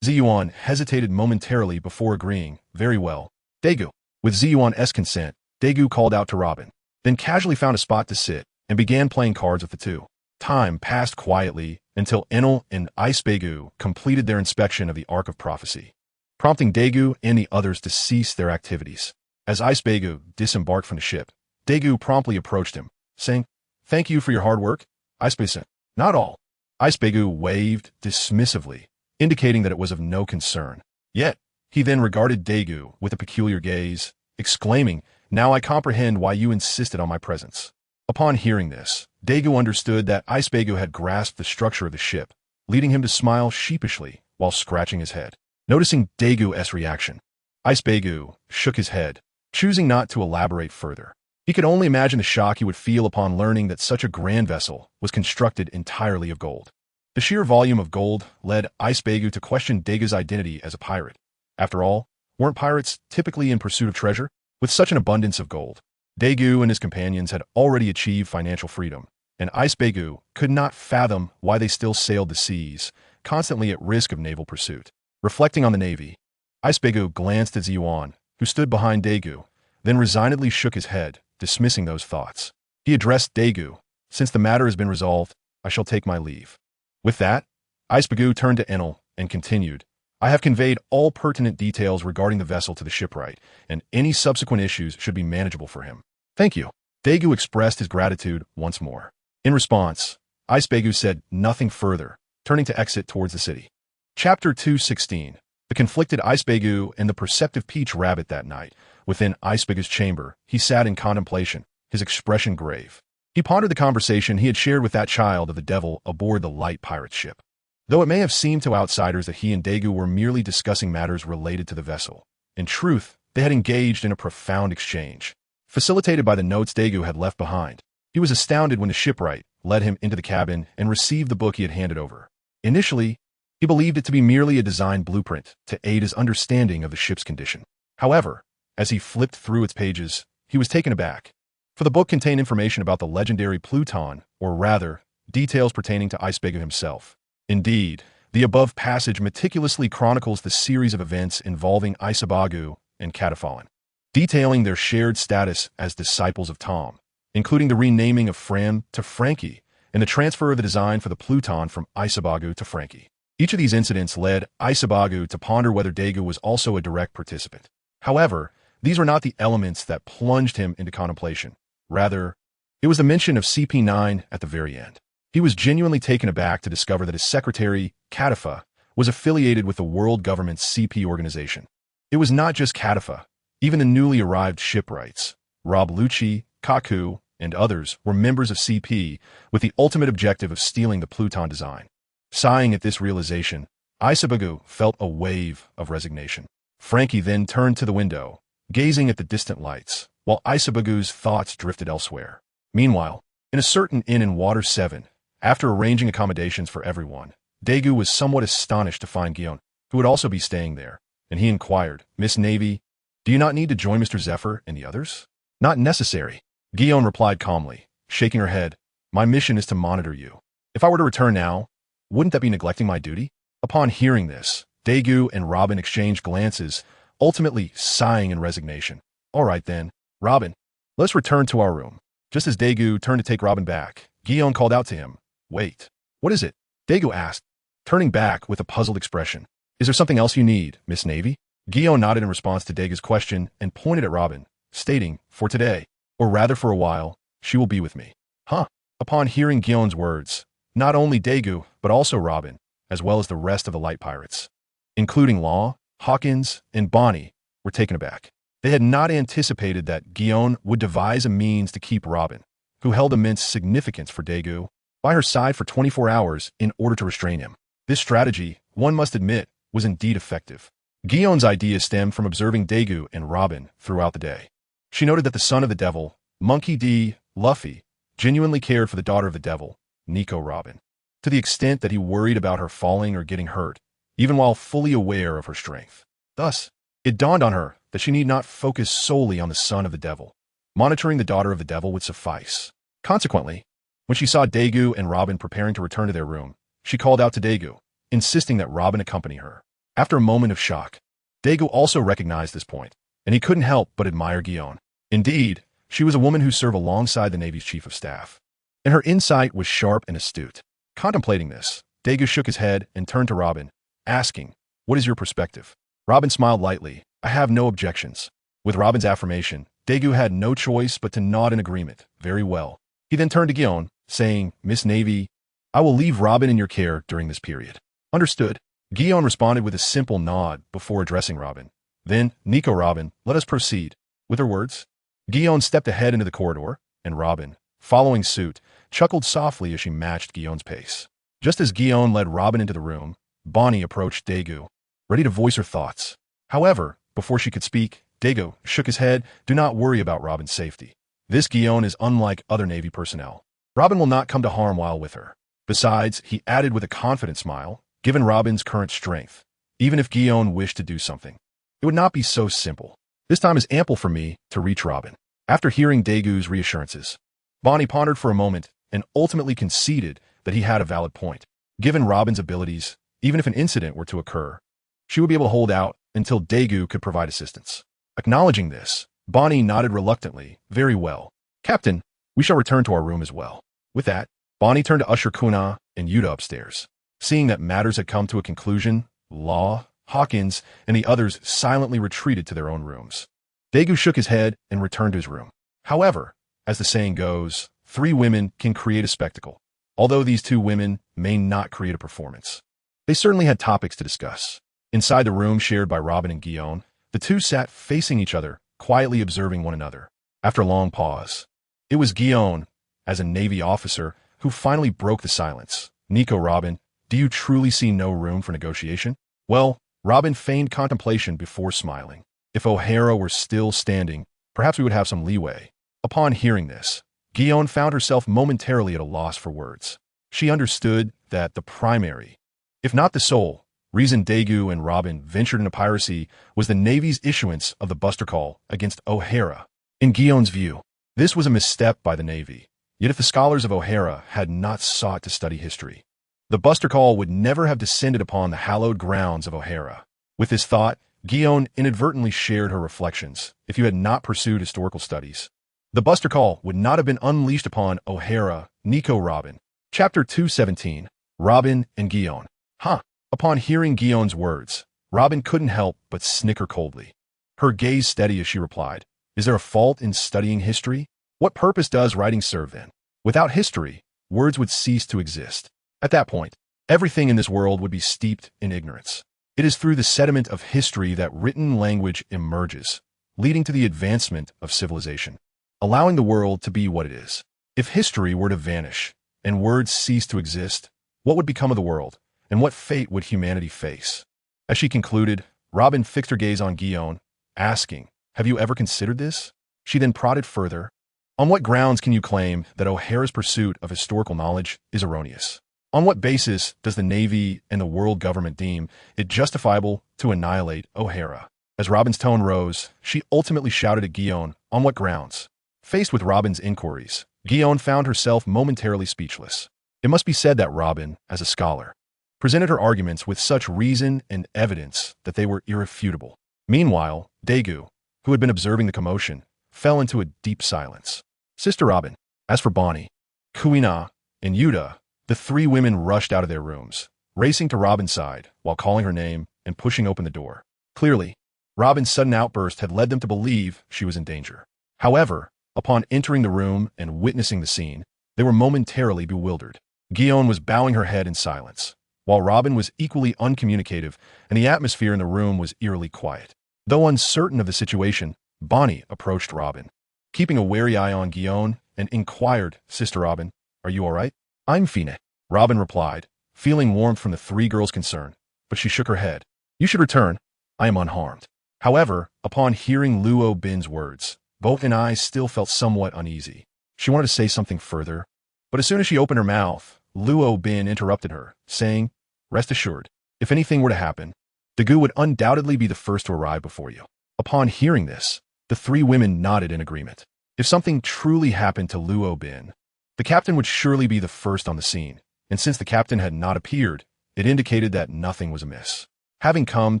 [SPEAKER 1] Ziyuan hesitated momentarily before agreeing. "Very well." Daegu. With Ziyuan's consent, Daegu called out to Robin, then casually found a spot to sit and began playing cards with the two. Time passed quietly until Enel and Icebagu completed their inspection of the Ark of Prophecy, prompting Daegu and the others to cease their activities. As Icebagu disembarked from the ship, Daegu promptly approached him, saying, "Thank you for your hard work." Icebagu said, "Not all." Icebagu waved dismissively, indicating that it was of no concern. Yet, he then regarded Daegu with a peculiar gaze, exclaiming, "Now I comprehend why you insisted on my presence." Upon hearing this, Daegu understood that Icebagu had grasped the structure of the ship, leading him to smile sheepishly while scratching his head. Noticing Daegu's reaction, Icebagu shook his head, choosing not to elaborate further. He could only imagine the shock he would feel upon learning that such a grand vessel was constructed entirely of gold. The sheer volume of gold led Icebagu to question Daegu's identity as a pirate. After all, weren't pirates typically in pursuit of treasure? With such an abundance of gold, Daegu and his companions had already achieved financial freedom, and Icebagu could not fathom why they still sailed the seas, constantly at risk of naval pursuit. Reflecting on the Navy, Icebagu glanced at Ziyuan, who stood behind Daegu, then resignedly shook his head, dismissing those thoughts. He addressed Daegu, "Since the matter has been resolved, I shall take my leave." With that, Icebagu turned to Enel and continued, "I have conveyed all pertinent details regarding the vessel to the shipwright, and any subsequent issues should be manageable for him." "Thank you." Daegu expressed his gratitude once more. In response, Icebagu said nothing further, turning to exit towards the city. Chapter 216. The conflicted Icebagu and the perceptive Peach Rabbit. That night, within Icebagu's chamber, he sat in contemplation, his expression grave. He pondered the conversation he had shared with that child of the devil aboard the light pirate ship. Though it may have seemed to outsiders that he and Daegu were merely discussing matters related to the vessel, in truth, they had engaged in a profound exchange, facilitated by the notes Daegu had left behind. He was astounded when the shipwright led him into the cabin and received the book he had handed over. Initially, he believed it to be merely a design blueprint to aid his understanding of the ship's condition. However, as he flipped through its pages, he was taken aback, for the book contained information about the legendary Pluton, or rather, details pertaining to Icebagu himself. Indeed, the above passage meticulously chronicles the series of events involving Icebagu and Cataphalon, detailing their shared status as disciples of Tom, including the renaming of Fram to Frankie and the transfer of the design for the Pluton from Icebagu to Frankie. Each of these incidents led Icebagu to ponder whether Daegu was also a direct participant. However, these were not the elements that plunged him into contemplation. Rather, it was the mention of CP9 at the very end. He was genuinely taken aback to discover that his secretary, Katafa, was affiliated with the world government's CP organization. It was not just Katafa. Even the newly arrived shipwrights, Rob Lucci, Kaku, and others were members of CP with the ultimate objective of stealing the Pluton design. Sighing at this realization, Isabagu felt a wave of resignation. Frankie then turned to the window, gazing at the distant lights, while Isabagu's thoughts drifted elsewhere. Meanwhile, in a certain inn in Water 7, after arranging accommodations for everyone, Daegu was somewhat astonished to find Gion, who would also be staying there, and he inquired, "Miss Navy, do you not need to join Mr. Zephyr and the others?" "Not necessary," Gion replied calmly, shaking her head. "My mission is to monitor you. If I were to return now, wouldn't that be neglecting my duty?" Upon hearing this, Daegu and Robin exchanged glances, ultimately sighing in resignation. "All right then, Robin, let's return to our room." Just as Daegu turned to take Robin back, Gion called out to him, "Wait, what is it?" Daegu asked, turning back with a puzzled expression. "Is there something else you need, Miss Navy?" Gion nodded in response to Daegu's question and pointed at Robin, stating, "For today, or rather for a while, she will be with me." "Huh?" Upon hearing Gion's words, not only Daegu, but also Robin, as well as the rest of the light pirates, including Law, Hawkins, and Bonnie, were taken aback. They had not anticipated that Gion would devise a means to keep Robin, who held immense significance for Daegu, by her side for 24 hours in order to restrain him. This strategy, one must admit, was indeed effective. Gion's idea stemmed from observing Daegu and Robin throughout the day. She noted that the son of the devil, Monkey D. Luffy, genuinely cared for the daughter of the devil, Nico Robin, to the extent that he worried about her falling or getting hurt, even while fully aware of her strength. Thus, it dawned on her that she need not focus solely on the son of the devil. Monitoring the daughter of the devil would suffice. Consequently, when she saw Daegu and Robin preparing to return to their room, she called out to Daegu, insisting that Robin accompany her. After a moment of shock, Daegu also recognized this point, and he couldn't help but admire Gion. Indeed, she was a woman who served alongside the Navy's chief of staff, and her insight was sharp and astute. Contemplating this, Daegu shook his head and turned to Robin, asking, "What is your perspective?" Robin smiled lightly. "I have no objections." With Robin's affirmation, Daegu had no choice but to nod in agreement. "Very well." He then turned to Gion, saying, "Miss Navy, I will leave Robin in your care during this period." "Understood." Gion responded with a simple nod before addressing Robin. "Then, Nico Robin, let us proceed." With her words, Gion stepped ahead into the corridor, and Robin, following suit, chuckled softly as she matched Gion's pace. Just as Gion led Robin into the room, Bonnie approached Daegu, ready to voice her thoughts. However, before she could speak, Daegu shook his head. "Do not worry about Robin's safety. This Gion is unlike other Navy personnel. Robin will not come to harm while with her." Besides, he added with a confident smile, given Robin's current strength, even if Gion wished to do something, it would not be so simple. This time is ample for me to reach Robin. After hearing Daegu's reassurances, Bonnie pondered for a moment and ultimately conceded that he had a valid point. Given Robin's abilities, even if an incident were to occur, she would be able to hold out until Daegu could provide assistance. Acknowledging this, Bonnie nodded reluctantly. "Very well. Captain, we shall return to our room as well." With that, Bonnie turned to usher Kuna and Yuta upstairs. Seeing that matters had come to a conclusion, Law, Hawkins, and the others silently retreated to their own rooms. Daegu shook his head and returned to his room. However, as the saying goes, 3 women can create a spectacle. Although these 2 women may not create a performance, they certainly had topics to discuss. Inside the room shared by Robin and Gion, the 2 sat facing each other, quietly observing one another. After a long pause, it was Gion, as a Navy officer, who finally broke the silence. "Nico Robin, do you truly see no room for negotiation?" "Well," Robin feigned contemplation before smiling. "If O'Hara were still standing, perhaps we would have some leeway." Upon hearing this, Gion found herself momentarily at a loss for words. She understood that the primary, if not the sole, reason Daegu and Robin ventured into piracy was the Navy's issuance of the Buster Call against O'Hara. In Gion's view, this was a misstep by the Navy. Yet if the scholars of O'Hara had not sought to study history, the Buster Call would never have descended upon the hallowed grounds of O'Hara. With this thought, Gion inadvertently shared her reflections. If you had not pursued historical studies, the Buster Call would not have been unleashed upon O'Hara, Nico Robin. Chapter 217, Robin and Gion. Huh. Upon hearing Gion's words, Robin couldn't help but snicker coldly. Her gaze steady as she replied, "Is there a fault in studying history? What purpose does writing serve then? Without history, words would cease to exist. At that point, everything in this world would be steeped in ignorance. It is through the sediment of history that written language emerges, leading to the advancement of civilization, allowing the world to be what it is. If history were to vanish, and words cease to exist, what would become of the world, and what fate would humanity face? As she concluded, Robin fixed her gaze on Guillaume, asking, "Have you ever considered this?" She then prodded further. "On what grounds can you claim that O'Hara's pursuit of historical knowledge is erroneous? On what basis does the Navy and the world government deem it justifiable to annihilate O'Hara?" As Robin's tone rose, she ultimately shouted at Guillaume, "On what grounds?" Faced with Robin's inquiries, Guillaume found herself momentarily speechless. It must be said that Robin, as a scholar, presented her arguments with such reason and evidence that they were irrefutable. Meanwhile, Daegu, who had been observing the commotion, fell into a deep silence. Sister Robin, as for Bonnie, Kuina, and Yuta, the three women rushed out of their rooms, racing to Robin's side while calling her name and pushing open the door. Clearly, Robin's sudden outburst had led them to believe she was in danger. However, upon entering the room and witnessing the scene, they were momentarily bewildered. Guillaume was bowing her head in silence, while Robin was equally uncommunicative, and the atmosphere in the room was eerily quiet. Though uncertain of the situation, Bonnie approached Robin, keeping a wary eye on Guillaume, and inquired, "Sister Robin, are you all right?" "I'm fine," Robin replied, feeling warmth from the three girls' concern, but she shook her head. "You should return. I am unharmed." However, upon hearing Luo Bin's words, both and I still felt somewhat uneasy. She wanted to say something further, but as soon as she opened her mouth, Luo Bin interrupted her, saying, "Rest assured, if anything were to happen, Daegu would undoubtedly be the first to arrive before you." Upon hearing this, the three women nodded in agreement. If something truly happened to Luo Bin, the captain would surely be the first on the scene, and since the captain had not appeared, it indicated that nothing was amiss. Having come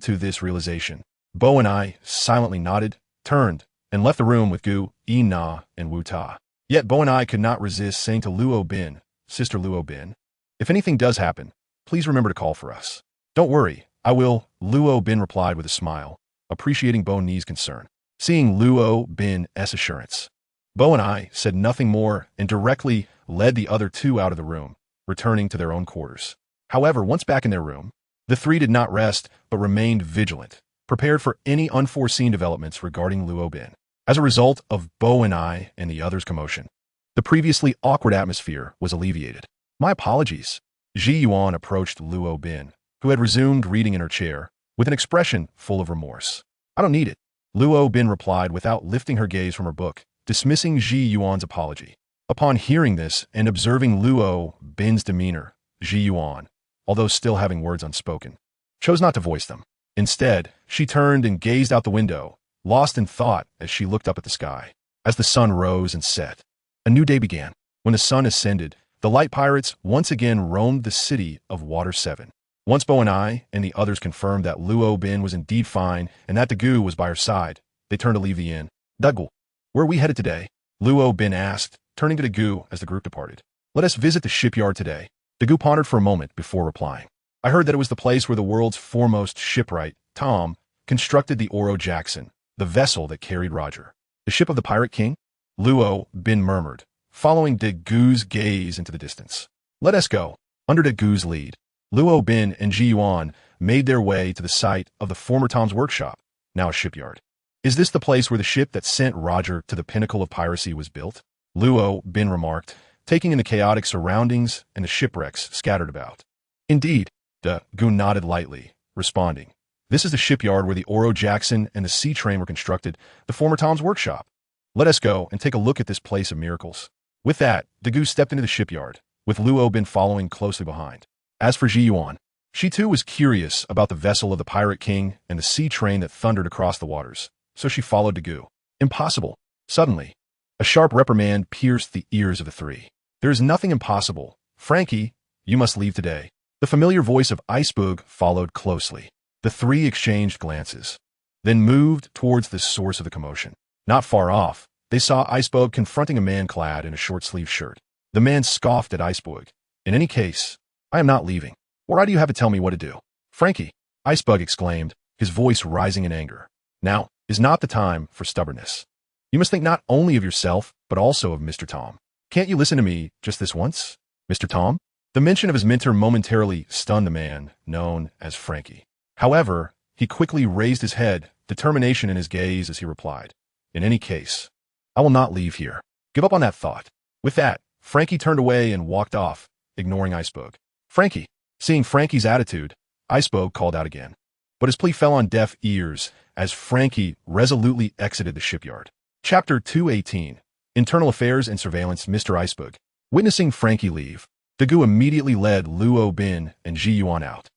[SPEAKER 1] to this realization, Bo and I silently nodded, turned, and left the room with Gu, Na, and Wu Ta. Yet Bo and I could not resist saying to Luo Bin, "Sister Luo Bin, if anything does happen, please remember to call for us." "Don't worry, I will," Luo Bin replied with a smile, appreciating Bo Ni's concern. Seeing Luo Bin's assurance, Bo and I said nothing more and directly led the other two out of the room, returning to their own quarters. However, once back in their room, the three did not rest but remained vigilant, prepared for any unforeseen developments regarding Luo Bin. As a result of Bo and I and the others' commotion, the previously awkward atmosphere was alleviated. "My apologies." Ji Yuan approached Luo Bin, who had resumed reading in her chair, with an expression full of remorse. "I don't need it," Luo Bin replied without lifting her gaze from her book, dismissing Ji Yuan's apology. Upon hearing this and observing Luo Bin's demeanor, Ji Yuan, although still having words unspoken, chose not to voice them. Instead, she turned and gazed out the window, lost in thought as she looked up at the sky. As the sun rose and set, a new day began. When the sun ascended, the light pirates once again roamed the city of Water 7. Once Bo and I and the others confirmed that Luo Bin was indeed fine and that Daegu was by her side, they turned to leave the inn. "Daegu, where are we headed today?" Luo Bin asked, turning to Daegu as the group departed. "Let us visit the shipyard today." Daegu pondered for a moment before replying. "I heard that it was the place where the world's foremost shipwright, Tom, constructed the Oro Jackson, the vessel that carried Roger." "The ship of the Pirate King?" Luo Bin murmured, following Dagu's gaze into the distance. "Let us go." Under Dagu's lead, Luo Bin and Ji Yuan made their way to the site of the former Tom's workshop, now a shipyard. "Is this the place where the ship that sent Roger to the pinnacle of piracy was built?" Luo Bin remarked, taking in the chaotic surroundings and the shipwrecks scattered about. "Indeed," Dagu nodded lightly, responding, "This is the shipyard where the Oro Jackson and the Sea Train were constructed, the former Tom's workshop. Let us go and take a look at this place of miracles." With that, Dagu stepped into the shipyard, with Luo Bin following closely behind. As for Ji Yuan, she too was curious about the vessel of the Pirate King and the sea train that thundered across the waters, so she followed Dagu. "Impossible." Suddenly, a sharp reprimand pierced the ears of the three. "There is nothing impossible. Frankie, you must leave today." The familiar voice of Icebug followed closely. The three exchanged glances, then moved towards the source of the commotion. Not far off, they saw Icebug confronting a man clad in a short-sleeved shirt. The man scoffed at Icebug. "In any case, I am not leaving. Why do you have to tell me what to do?" "Frankie," Icebug exclaimed, his voice rising in anger. "Now is not the time for stubbornness. You must think not only of yourself, but also of Mr. Tom. Can't you listen to me just this once? Mr. Tom?" The mention of his mentor momentarily stunned the man known as Frankie. However, he quickly raised his head, determination in his gaze as he replied, "In any case, I will not leave here. Give up on that thought." With that, Frankie turned away and walked off, ignoring Icebug. "Frankie," Seeing Frankie's attitude, Icebug called out again. But his plea fell on deaf ears as Frankie resolutely exited the shipyard. Chapter 218. Internal Affairs and Surveillance. Mr. Icebug. Witnessing Frankie leave, Dagu immediately led Luo Bin and Ji Yuan out.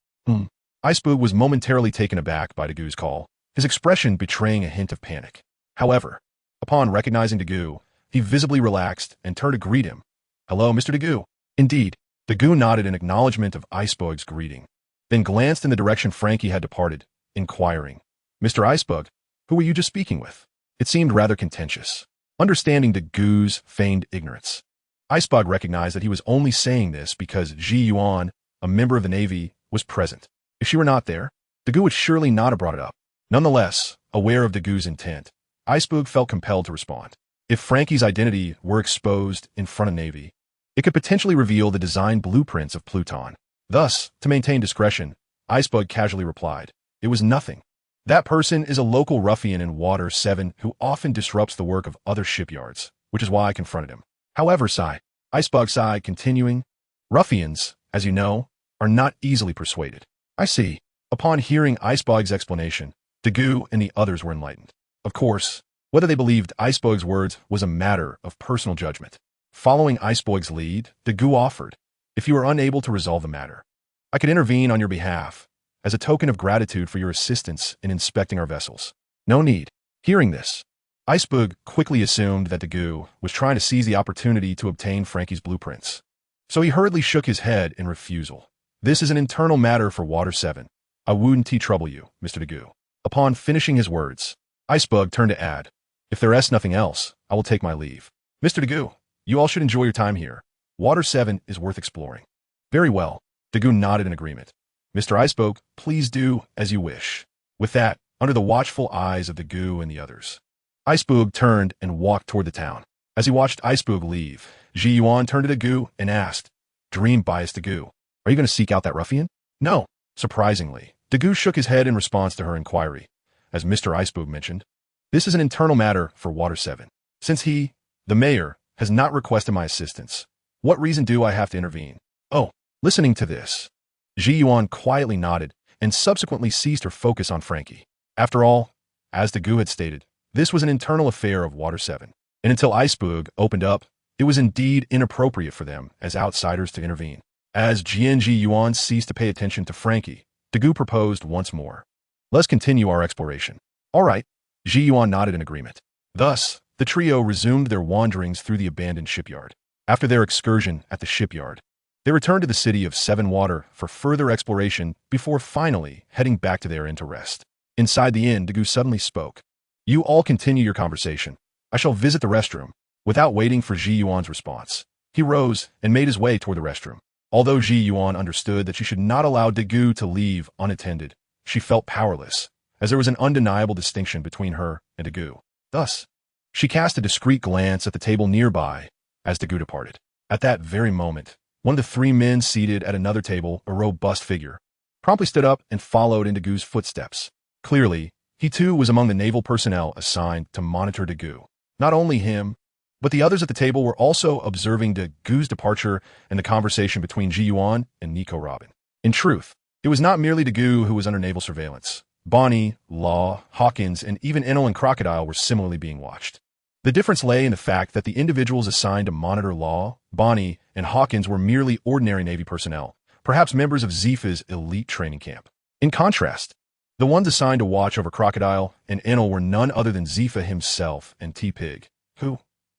[SPEAKER 1] Icebug was momentarily taken aback by Dagu's call, his expression betraying a hint of panic. However, upon recognizing Dagu, he visibly relaxed and turned to greet him. "Hello, Mr. Dagu." Indeed, Dagu nodded in acknowledgement of Icebug's greeting, then glanced in the direction Frankie had departed, inquiring, "Mr. Icebug, who were you just speaking with?" It seemed rather contentious. Understanding Dagu's feigned ignorance, Icebug recognized that he was only saying this because Ji Yuan, a member of the Navy, was present. If she were not there, Dagu would surely not have brought it up. Nonetheless, aware of Dagu's intent, Icebug felt compelled to respond. If Frankie's identity were exposed in front of Navy, it could potentially reveal the design blueprints of Pluton. Thus, to maintain discretion, Icebug casually replied, "It was nothing. That person is a local ruffian in Water 7 who often disrupts the work of other shipyards, which is why I confronted him." However, Icebug sighed, continuing, "Ruffians, as you know, are not easily persuaded." "I see." Upon hearing Icebug's explanation, Dagu and the others were enlightened. Of course, whether they believed Icebug's words was a matter of personal judgment. Following Icebug's lead, Dagu offered, "If you are unable to resolve the matter, I could intervene on your behalf, as a token of gratitude for your assistance in inspecting our vessels." "No need." Hearing this, Icebug quickly assumed that Dagu was trying to seize the opportunity to obtain Frankie's blueprints. So he hurriedly shook his head in refusal. "This is an internal matter for Water 7. I wouldn't trouble you, Mr. Dagu." Upon finishing his words, Icebug turned to add, "If there is nothing else, I will take my leave. Mr. Dagu, you all should enjoy your time here. Water 7 is worth exploring." "Very well." Dagu nodded in agreement. "Mr. Icebug, please do as you wish." With that, under the watchful eyes of Dagu and the others, Icebug turned and walked toward the town. As he watched Icebug leave, Ji Yuan turned to Dagu and asked, "Dream-biased Dagu, are you going to seek out that ruffian?" "No." Surprisingly, Dagu shook his head in response to her inquiry. As Mr. Icebug mentioned, this is an internal matter for Water 7. Since he, the mayor, has not requested my assistance, what reason do I have to intervene? Oh, listening to this, Ji Yuan quietly nodded and subsequently ceased her focus on Frankie. After all, as Dagu had stated, this was an internal affair of Water 7, and until Icebug opened up, it was indeed inappropriate for them as outsiders to intervene. As Ji Yuan ceased to pay attention to Frankie, Dagu proposed once more, "Let's continue our exploration." "All right." Ji Yuan nodded in agreement. Thus, the trio resumed their wanderings through the abandoned shipyard. After their excursion at the shipyard, they returned to the city of Seven Water for further exploration before finally heading back to their inn to rest. Inside the inn, Dagu suddenly spoke. "You all continue your conversation. I shall visit the restroom." Without waiting for Ji Yuan's response, he rose and made his way toward the restroom. Although Ji Yuan understood that she should not allow Dagu to leave unattended, she felt powerless, as there was an undeniable distinction between her and Dagu. Thus, she cast a discreet glance at the table nearby as Dagu departed. At that very moment, one of the three men seated at another table, a robust figure, promptly stood up and followed in Dagu's footsteps. Clearly, he too was among the naval personnel assigned to monitor Dagu. Not only him, but the others at the table were also observing Dagu's departure and the conversation between Ji Yuan and Nico Robin. In truth, it was not merely Dagu who was under naval surveillance. Bonnie, Law, Hawkins, and even Enel and Crocodile were similarly being watched. The difference lay in the fact that the individuals assigned to monitor Law, Bonnie, and Hawkins were merely ordinary Navy personnel, perhaps members of Zifa's elite training camp. In contrast, the ones assigned to watch over Crocodile and Enel were none other than Zifa himself and T-Pig, who,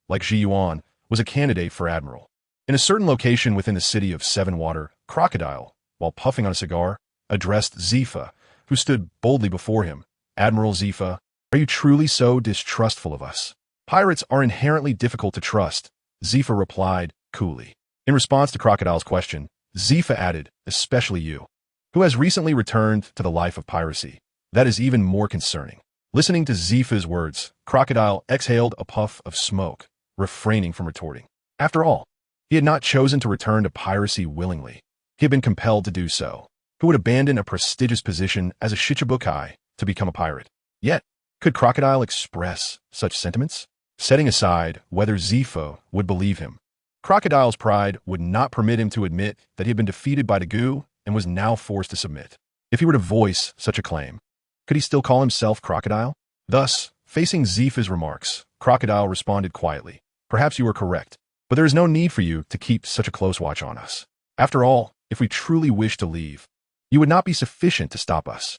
[SPEAKER 1] like Ji Yuan, was a candidate for admiral. In a certain location within the city of Seven Water, Crocodile, while puffing on a cigar, addressed Zifa, who stood boldly before him. "Admiral Zifa, are you truly so distrustful of us?" "Pirates are inherently difficult to trust," Zifa replied coolly. In response to Crocodile's question, Zifa added, "Especially you, who has recently returned to the life of piracy. That is even more concerning." Listening to Zifa's words, Crocodile exhaled a puff of smoke, refraining from retorting. After all, he had not chosen to return to piracy willingly. He had been compelled to do so. Who would abandon a prestigious position as a Shichibukai to become a pirate? Yet, could Crocodile express such sentiments? Setting aside whether Zifa would believe him, Crocodile's pride would not permit him to admit that he had been defeated by Dagu and was now forced to submit. If he were to voice such a claim, could he still call himself Crocodile? Thus, facing Zifa's remarks, Crocodile responded quietly, "Perhaps you are correct, but there is no need for you to keep such a close watch on us. After all, if we truly wish to leave, you would not be sufficient to stop us."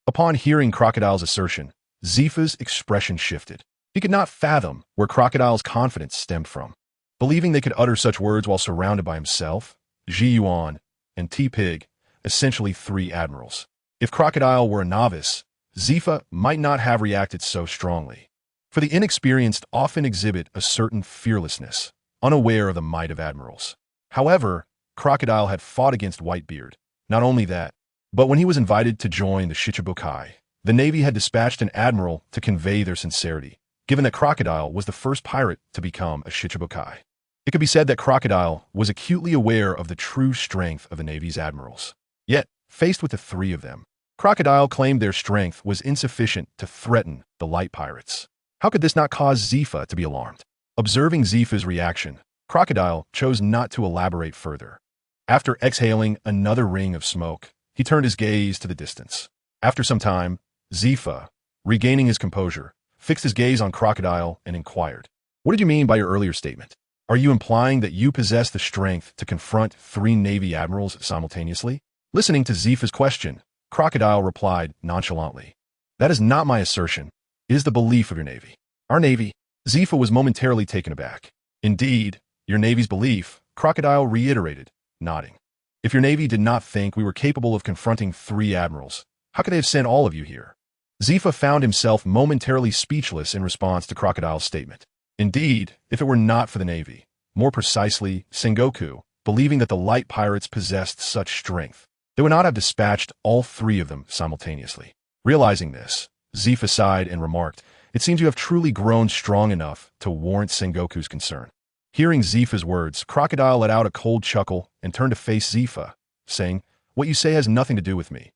[SPEAKER 1] Upon hearing Crocodile's assertion, Zifa's expression shifted. He could not fathom where Crocodile's confidence stemmed from. Believing they could utter such words while surrounded by himself, Ji Yuan, and T-Pig, essentially 3 admirals. If Crocodile were a novice, Zifa might not have reacted so strongly. For the inexperienced often exhibit a certain fearlessness, unaware of the might of admirals. However, Crocodile had fought against Whitebeard. Not only that, but when he was invited to join the Shichibukai, the Navy had dispatched an admiral to convey their sincerity, given that Crocodile was the first pirate to become a Shichibukai. It could be said that Crocodile was acutely aware of the true strength of the Navy's admirals. Yet, faced with the 3 of them, Crocodile claimed their strength was insufficient to threaten the light pirates. How could this not cause Zifa to be alarmed? Observing Zifa's reaction, Crocodile chose not to elaborate further. After exhaling another ring of smoke, he turned his gaze to the distance. After some time, Zifa, regaining his composure, fixed his gaze on Crocodile and inquired, "What did you mean by your earlier statement? Are you implying that you possess the strength to confront 3 Navy admirals simultaneously?" Listening to Zifa's question, Crocodile replied nonchalantly, "That is not my assertion. It is the belief of your Navy." "Our Navy?" Zifa was momentarily taken aback. "Indeed, your Navy's belief," Crocodile reiterated, nodding. "If your Navy did not think we were capable of confronting 3 admirals, how could they have sent all of you here?" Zifa found himself momentarily speechless in response to Crocodile's statement. Indeed, if it were not for the Navy, more precisely, Sengoku, believing that the light pirates possessed such strength, they would not have dispatched all 3 of them simultaneously. Realizing this, Zifa sighed and remarked, "It seems you have truly grown strong enough to warrant Sengoku's concern." Hearing Zifa's words, Crocodile let out a cold chuckle and turned to face Zifa, saying, "What you say has nothing to do with me.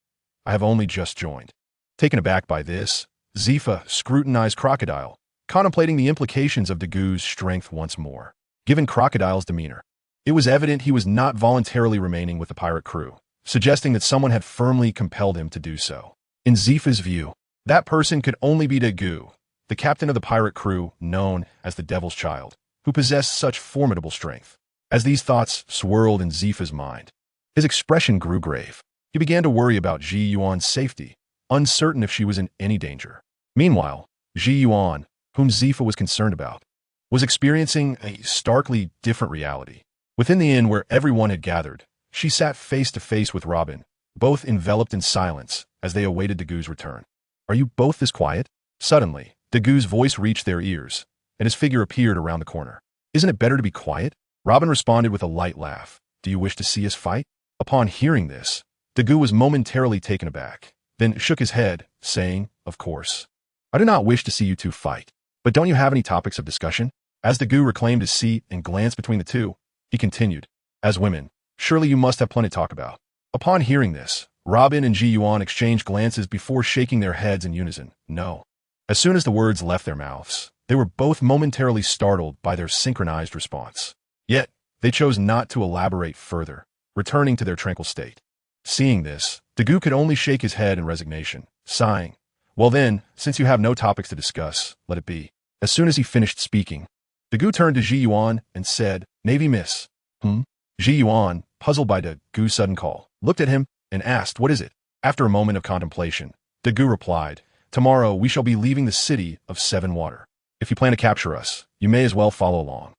[SPEAKER 1] I have only just joined." Taken aback by this, Zifa scrutinized Crocodile, contemplating the implications of Dagu's strength once more. Given Crocodile's demeanor, it was evident he was not voluntarily remaining with the pirate crew, suggesting that someone had firmly compelled him to do so. In Zifa's view, that person could only be Dagu, the captain of the pirate crew known as the Devil's Child, who possessed such formidable strength. As these thoughts swirled in Zifa's mind, his expression grew grave. He began to worry about Ji Yuan's safety, uncertain if she was in any danger. Meanwhile, Ji Yuan, whom Zifa was concerned about, was experiencing a starkly different reality. Within the inn where everyone had gathered, she sat face to face with Robin, both enveloped in silence as they awaited Dagu's return. "Are you both this quiet?" Suddenly, Dagu's voice reached their ears, and his figure appeared around the corner. "Isn't it better to be quiet?" Robin responded with a light laugh. "Do you wish to see us fight?" Upon hearing this, Dagu was momentarily taken aback, then shook his head, saying, "Of course. I do not wish to see you 2 fight. But don't you have any topics of discussion?" As Dagu reclaimed his seat and glanced between the 2, he continued, "As women, surely you must have plenty to talk about." Upon hearing this, Robin and Ji Yuan exchanged glances before shaking their heads in unison. No. As soon as the words left their mouths, they were both momentarily startled by their synchronized response. Yet, they chose not to elaborate further, returning to their tranquil state. Seeing this, Dagu could only shake his head in resignation, sighing, "Well then, since you have no topics to discuss, let it be." As soon as he finished speaking, Dagu turned to Ji Yuan and said, "Navy miss." Ji Yuan, puzzled by Dagu's sudden call, looked at him and asked, "What is it?" After a moment of contemplation, Dagu replied, "Tomorrow we shall be leaving the city of 7 Water. If you plan to capture us, you may as well follow along."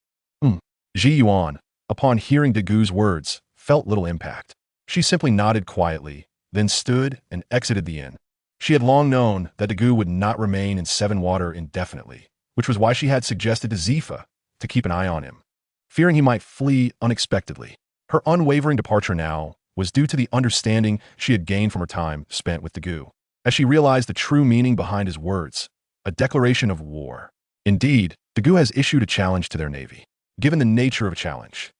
[SPEAKER 1] Ji Yuan, upon hearing Dagu's words, felt little impact. She simply nodded quietly, then stood and exited the inn. She had long known that Dagu would not remain in 7 Water indefinitely, which was why she had suggested to Zifa to keep an eye on him, fearing he might flee unexpectedly. Her unwavering departure now was due to the understanding she had gained from her time spent with Dagu, as she realized the true meaning behind his words, a declaration of war. Indeed, Dagu has issued a challenge to their navy. Given the nature of a challenge,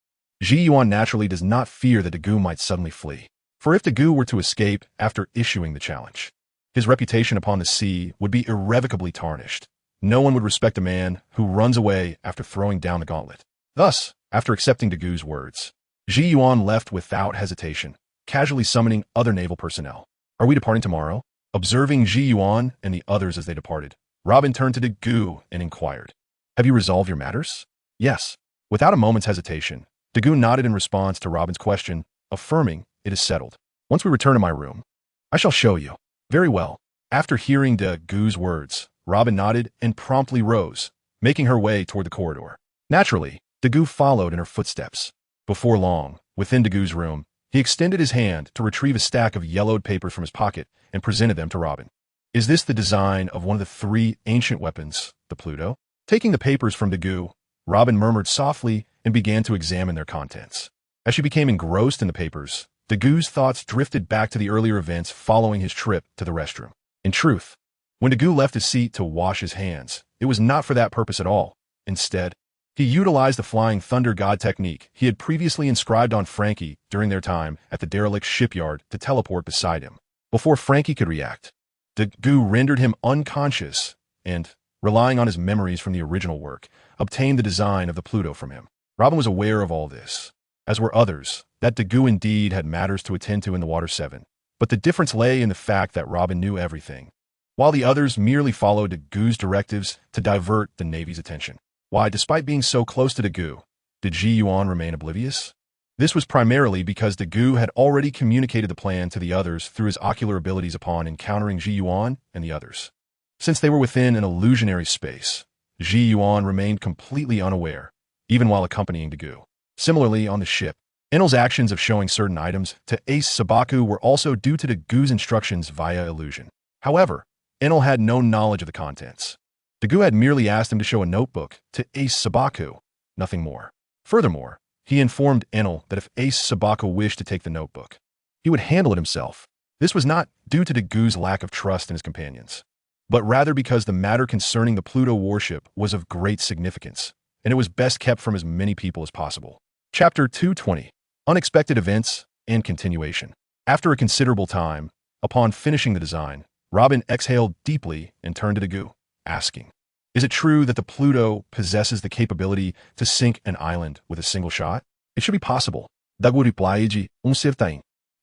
[SPEAKER 1] Ji Yuan naturally does not fear that Dagu might suddenly flee. For if Dagu were to escape after issuing the challenge, his reputation upon the sea would be irrevocably tarnished. No one would respect a man who runs away after throwing down the gauntlet. Thus, after accepting Dagu's words, Ji Yuan left without hesitation, casually summoning other naval personnel. Are we departing tomorrow? Observing Ji Yuan and the others as they departed, Robin turned to Dagu and inquired, "Have you resolved your matters?" "Yes." Without a moment's hesitation, Dagu nodded in response to Robin's question, affirming, "It is settled. Once we return to my room, I shall show you." "Very well." After hearing Dagu's words, Robin nodded and promptly rose, making her way toward the corridor. Naturally, Dagu followed in her footsteps. Before long, within Dagu's room, he extended his hand to retrieve a stack of yellowed papers from his pocket and presented them to Robin. "Is this the design of one of the 3 ancient weapons, the Pluto?" Taking the papers from Dagu, Robin murmured softly and began to examine their contents. As she became engrossed in the papers, Dagu's thoughts drifted back to the earlier events following his trip to the restroom. In truth, when Dagu left his seat to wash his hands, it was not for that purpose at all. Instead, he utilized the Flying Thunder God technique he had previously inscribed on Frankie during their time at the derelict shipyard to teleport beside him. Before Frankie could react, Dagu rendered him unconscious and, relying on his memories from the original work, obtained the design of the Pluto from him. Robin was aware of all this, as were others, that Dagu indeed had matters to attend to in the Water 7. But the difference lay in the fact that Robin knew everything, while the others merely followed Dagu's directives to divert the Navy's attention. Why, despite being so close to Dagu, did Ji Yuan remain oblivious? This was primarily because Dagu had already communicated the plan to the others through his ocular abilities upon encountering Ji Yuan and the others. Since they were within an illusionary space, Ji Yuan remained completely unaware, even while accompanying Dagu. Similarly, on the ship, Enel's actions of showing certain items to Ace Sabaku were also due to Dagu's instructions via illusion. However, Enel had no knowledge of the contents. Dagu had merely asked him to show a notebook to Ace Sabaku, nothing more. Furthermore, he informed Enel that if Ace Sabaku wished to take the notebook, he would handle it himself. This was not due to Dagu's lack of trust in his companions, but rather because the matter concerning the Pluto warship was of great significance, and it was best kept from as many people as possible. Chapter 220. Unexpected Events and Continuation. After a considerable time, upon finishing the design, Robin exhaled deeply and turned to Dagu, asking, "Is it true that the Pluto possesses the capability to sink an island with a single shot?" "It should be possible." Dagu replied,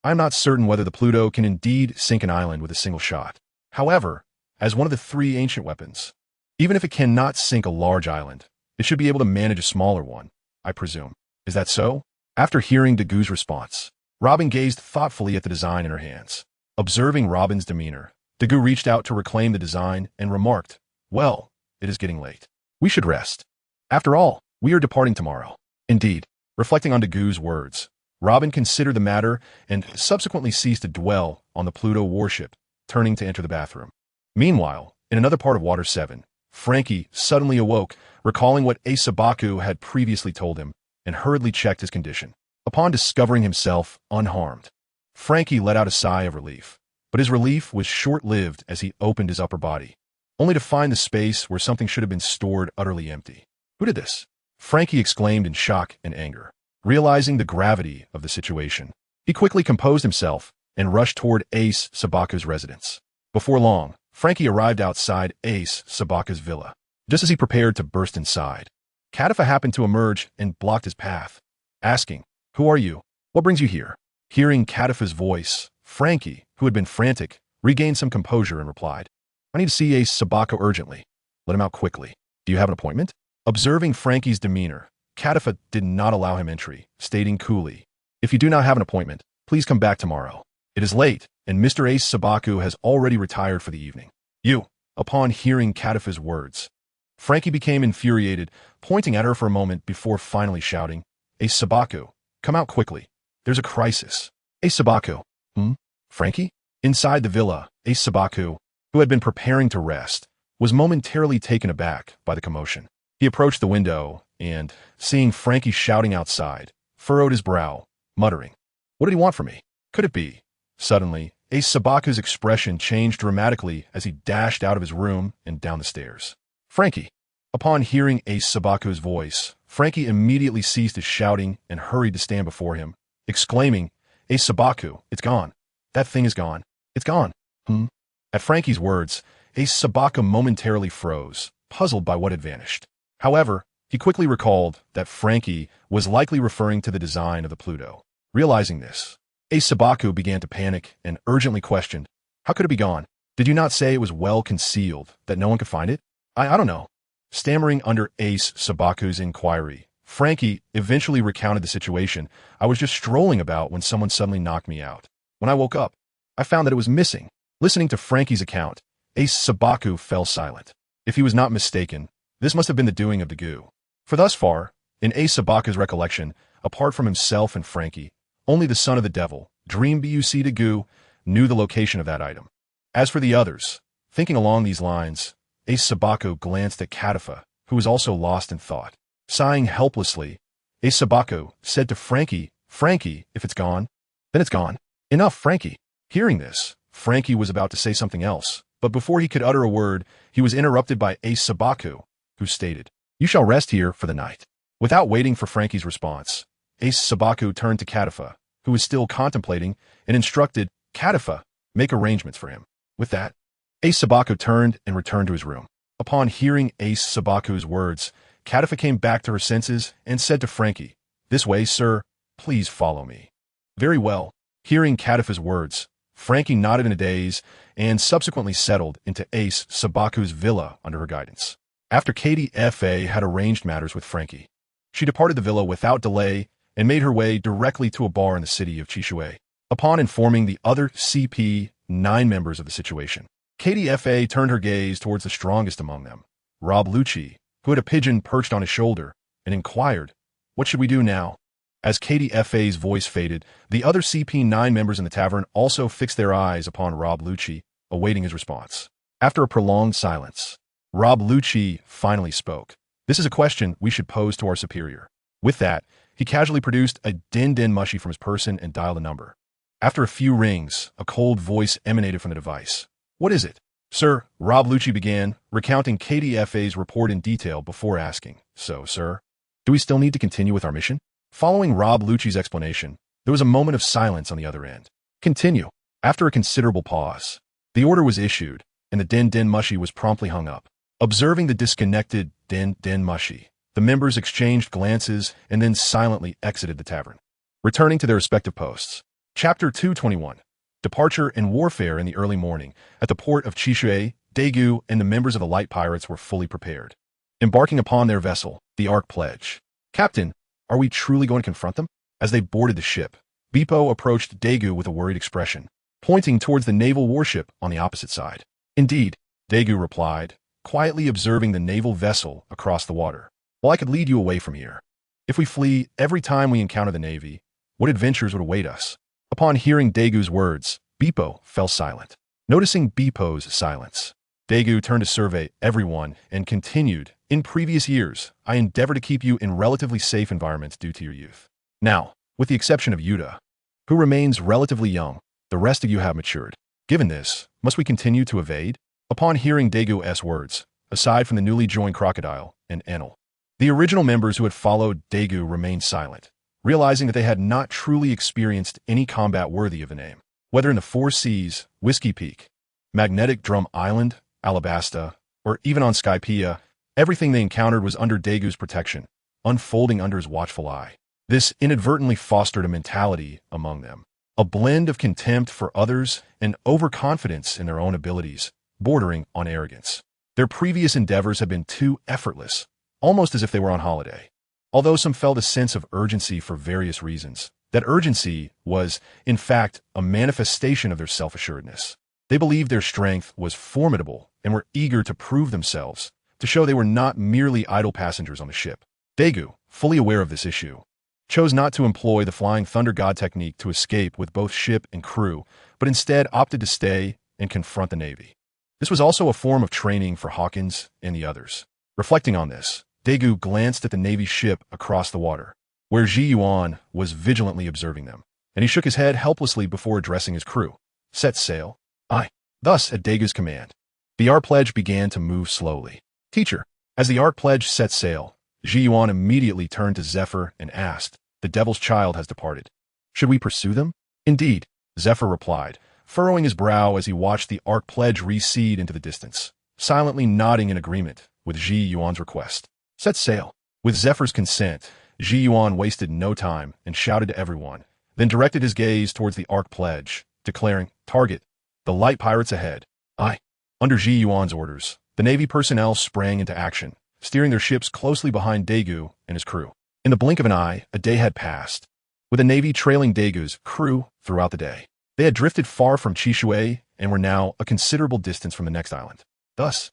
[SPEAKER 1] "I am not certain whether the Pluto can indeed sink an island with a single shot. However, as one of the 3 ancient weapons, even if it cannot sink a large island, it should be able to manage a smaller one, I presume. Is that so?" After hearing Dagu's response, Robin gazed thoughtfully at the design in her hands. Observing Robin's demeanor, Dagu reached out to reclaim the design and remarked, "Well, it is getting late. We should rest. After all, we are departing tomorrow." Indeed, reflecting on Dagu's words, Robin considered the matter and subsequently ceased to dwell on the Pluto warship, turning to enter the bathroom. Meanwhile, in another part of Water 7, Frankie suddenly awoke, recalling what Ace Sabaku had previously told him, and hurriedly checked his condition. Upon discovering himself unharmed, Frankie let out a sigh of relief, but his relief was short-lived as he opened his upper body, only to find the space where something should have been stored utterly empty. "Who did this?" Frankie exclaimed in shock and anger. Realizing the gravity of the situation, he quickly composed himself and rushed toward Ace Sabaku's residence. Before long, Frankie arrived outside Ace Sabaku's villa. Just as he prepared to burst inside, Kadifa happened to emerge and blocked his path, asking, "Who are you? What brings you here?" Hearing Kadifa's voice, Frankie, who had been frantic, regained some composure and replied, "I need to see Ace Sabaku urgently. Let him out quickly. Do you have an appointment?" Observing Frankie's demeanor, Kadifa did not allow him entry, stating coolly, "If you do not have an appointment, please come back tomorrow. It is late, and Mr. Ace Sabaku has already retired for the evening." "You." Upon hearing Kadifa's words, Frankie became infuriated, pointing at her for a moment before finally shouting, "Ace Sabaku, come out quickly. There's a crisis." "Ace Sabaku." Frankie? Inside the villa, Ace Sabaku, who had been preparing to rest, was momentarily taken aback by the commotion. He approached the window and, seeing Frankie shouting outside, furrowed his brow, muttering, "What did he want from me? Could it be?" Suddenly, Ace Sabaku's expression changed dramatically as he dashed out of his room and down the stairs. "Frankie." Upon hearing Ace Sabaku's voice, Frankie immediately ceased his shouting and hurried to stand before him, exclaiming, "Ace Sabaku, it's gone. That thing is gone. It's gone." At Frankie's words, Ace Sabaku momentarily froze, puzzled by what had vanished. However, he quickly recalled that Frankie was likely referring to the design of the Pluto. Realizing this, Ace Sabaku began to panic and urgently questioned, "How could it be gone? Did you not say it was well concealed, that no one could find it?" I don't know." Stammering under Ace Sabaku's inquiry, Frankie eventually recounted the situation. "I was just strolling about when someone suddenly knocked me out. When I woke up, I found that it was missing." Listening to Frankie's account, Ace Sabaku fell silent. If he was not mistaken, this must have been the doing of the goo. For thus far, in Ace Sabaku's recollection, apart from himself and Frankie, only the son of the devil, Dream Buc de Goo, knew the location of that item. As for the others, thinking along these lines, Ace Sabaku glanced at Kadifa, who was also lost in thought. Sighing helplessly, Ace Sabaku said to Frankie, "Frankie, if it's gone, then it's gone. Enough, Frankie." Hearing this, Frankie was about to say something else, but before he could utter a word, he was interrupted by Ace Sabaku, who stated, "You shall rest here for the night." Without waiting for Frankie's response, Ace Sabaku turned to Kadifa, who was still contemplating, and instructed, "Kadifa, make arrangements for him." With that, Ace Sabaku turned and returned to his room. Upon hearing Ace Sabaku's words, Kadifa came back to her senses and said to Frankie, "This way, sir. Please follow me." Very well. Hearing Kadifa's words, Frankie nodded in a daze and subsequently settled into Ace Sabaku's villa under her guidance. After KDFA had arranged matters with Frankie, she departed the villa without delay and made her way directly to a bar in the city of Chishui. Upon informing the other CP9 members of the situation, KDFA turned her gaze towards the strongest among them, Rob Lucci, who had a pigeon perched on his shoulder, and inquired, "What should we do now?" As KDFA's voice faded, the other CP9 members in the tavern also fixed their eyes upon Rob Lucci, awaiting his response. After a prolonged silence, Rob Lucci finally spoke. "This is a question we should pose to our superior." With that, he casually produced a din mushy from his person and dialed a number. After a few rings, a cold voice emanated from the device. "What is it?" "Sir," Rob Lucci began, recounting KDFA's report in detail before asking, "So, sir, do we still need to continue with our mission?" Following Rob Lucci's explanation, there was a moment of silence on the other end. "Continue." After a considerable pause, the order was issued, and the din mushy was promptly hung up. Observing the disconnected din mushy, the members exchanged glances and then silently exited the tavern, returning to their respective posts. Chapter 221. Departure and warfare. In the early morning, at the port of Chishui, Daegu and the members of the Light Pirates were fully prepared. Embarking upon their vessel, the Ark Pledge. "Captain, are we truly going to confront them?" As they boarded the ship, Beepo approached Daegu with a worried expression, pointing towards the naval warship on the opposite side. "Indeed," Daegu replied, quietly observing the naval vessel across the water. "Well, I could lead you away from here. If we flee every time we encounter the Navy, what adventures would await us?" Upon hearing Daegu's words, Beepo fell silent. Noticing Beepo's silence, Daegu turned to survey everyone and continued, "In previous years, I endeavored to keep you in relatively safe environments due to your youth. Now, with the exception of Yuta, who remains relatively young, the rest of you have matured. Given this, must we continue to evade?" Upon hearing Daegu's words, aside from the newly joined Crocodile and Enel, the original members who had followed Daegu remained silent, realizing that they had not truly experienced any combat worthy of the name. Whether in the Four Seas, Whiskey Peak, Magnetic Drum Island, Alabasta, or even on Skypea, everything they encountered was under Daegu's protection, unfolding under his watchful eye. This inadvertently fostered a mentality among them, a blend of contempt for others and overconfidence in their own abilities, bordering on arrogance. Their previous endeavors had been too effortless, almost as if they were on holiday. Although some felt a sense of urgency for various reasons, that urgency was, in fact, a manifestation of their self-assuredness. They believed their strength was formidable and were eager to prove themselves, to show they were not merely idle passengers on the ship. Daegu, fully aware of this issue, chose not to employ the Flying Thunder God technique to escape with both ship and crew, but instead opted to stay and confront the Navy. This was also a form of training for Hawkins and the others. Reflecting on this, Daegu glanced at the Navy ship across the water, where Ji Yuan was vigilantly observing them, and he shook his head helplessly before addressing his crew. "Set sail." "Aye." Thus, at Daegu's command, the Ark Pledge began to move slowly. "Teacher." As the Ark Pledge set sail, Ji Yuan immediately turned to Zephyr and asked, "The Devil's Child has departed. Should we pursue them?" "Indeed," Zephyr replied, furrowing his brow as he watched the Ark Pledge recede into the distance, silently nodding in agreement with Ji Yuan's request. "Set sail." With Zephyr's consent, Ji Yuan wasted no time and shouted to everyone, then directed his gaze towards the Ark Pledge, declaring, "Target, the light pirates ahead." Aye. Under Ji Yuan's orders, the Navy personnel sprang into action, steering their ships closely behind Daegu and his crew. In the blink of an eye, a day had passed, with the Navy trailing Daegu's crew throughout the day. They had drifted far from Chishui and were now a considerable distance from the next island. Thus,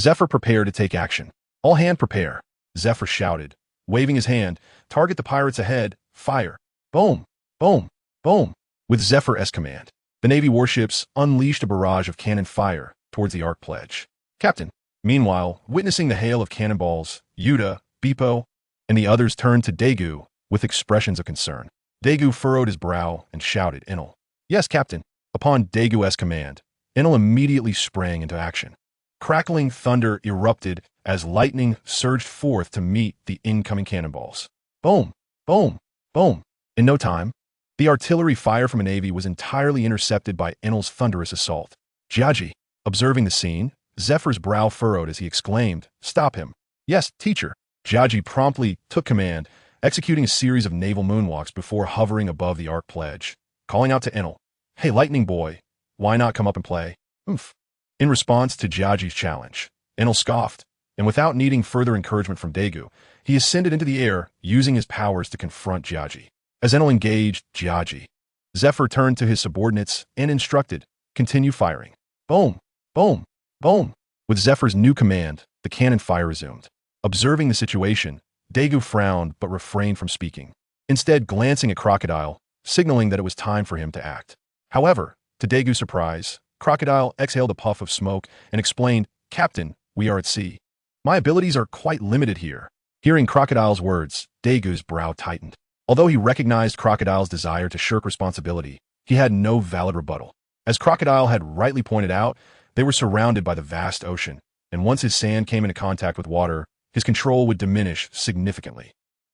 [SPEAKER 1] Zephyr prepared to take action. "All hand prepare," Zephyr shouted, waving his hand. "Target the pirates ahead. Fire." Boom, boom, boom. With Zephyr's command, the Navy warships unleashed a barrage of cannon fire towards the Ark Pledge. Captain, meanwhile, witnessing the hail of cannonballs, Yuta, Bippo, and the others turned to Daegu with expressions of concern. Daegu furrowed his brow and shouted, "Enel." "Yes, Captain." Upon Daegu's command, Enel immediately sprang into action. Crackling thunder erupted as lightning surged forth to meet the incoming cannonballs. Boom, boom, boom. In no time, the artillery fire from a Navy was entirely intercepted by Enel's thunderous assault. Jiaji, observing the scene, Zephyr's brow furrowed as he exclaimed, "Stop him." "Yes, teacher." Jiaji promptly took command, executing a series of naval moonwalks before hovering above the Ark Pledge, calling out to Enel, "Hey, lightning boy, why not come up and play?" "Oomph." In response to Jiaji's challenge, Enel scoffed, and without needing further encouragement from Daegu, he ascended into the air, using his powers to confront Jiaji. As Enel engaged Jiaji, Zephyr turned to his subordinates and instructed, "Continue firing." Boom, boom, boom. With Zephyr's new command, the cannon fire resumed. Observing the situation, Daegu frowned but refrained from speaking, instead glancing at Crocodile, signaling that it was time for him to act. However, to Daegu's surprise, Crocodile exhaled a puff of smoke and explained, "Captain, we are at sea. My abilities are quite limited here." Hearing Crocodile's words, Daegu's brow tightened. Although he recognized Crocodile's desire to shirk responsibility, he had no valid rebuttal. As Crocodile had rightly pointed out, they were surrounded by the vast ocean, and once his sand came into contact with water, his control would diminish significantly.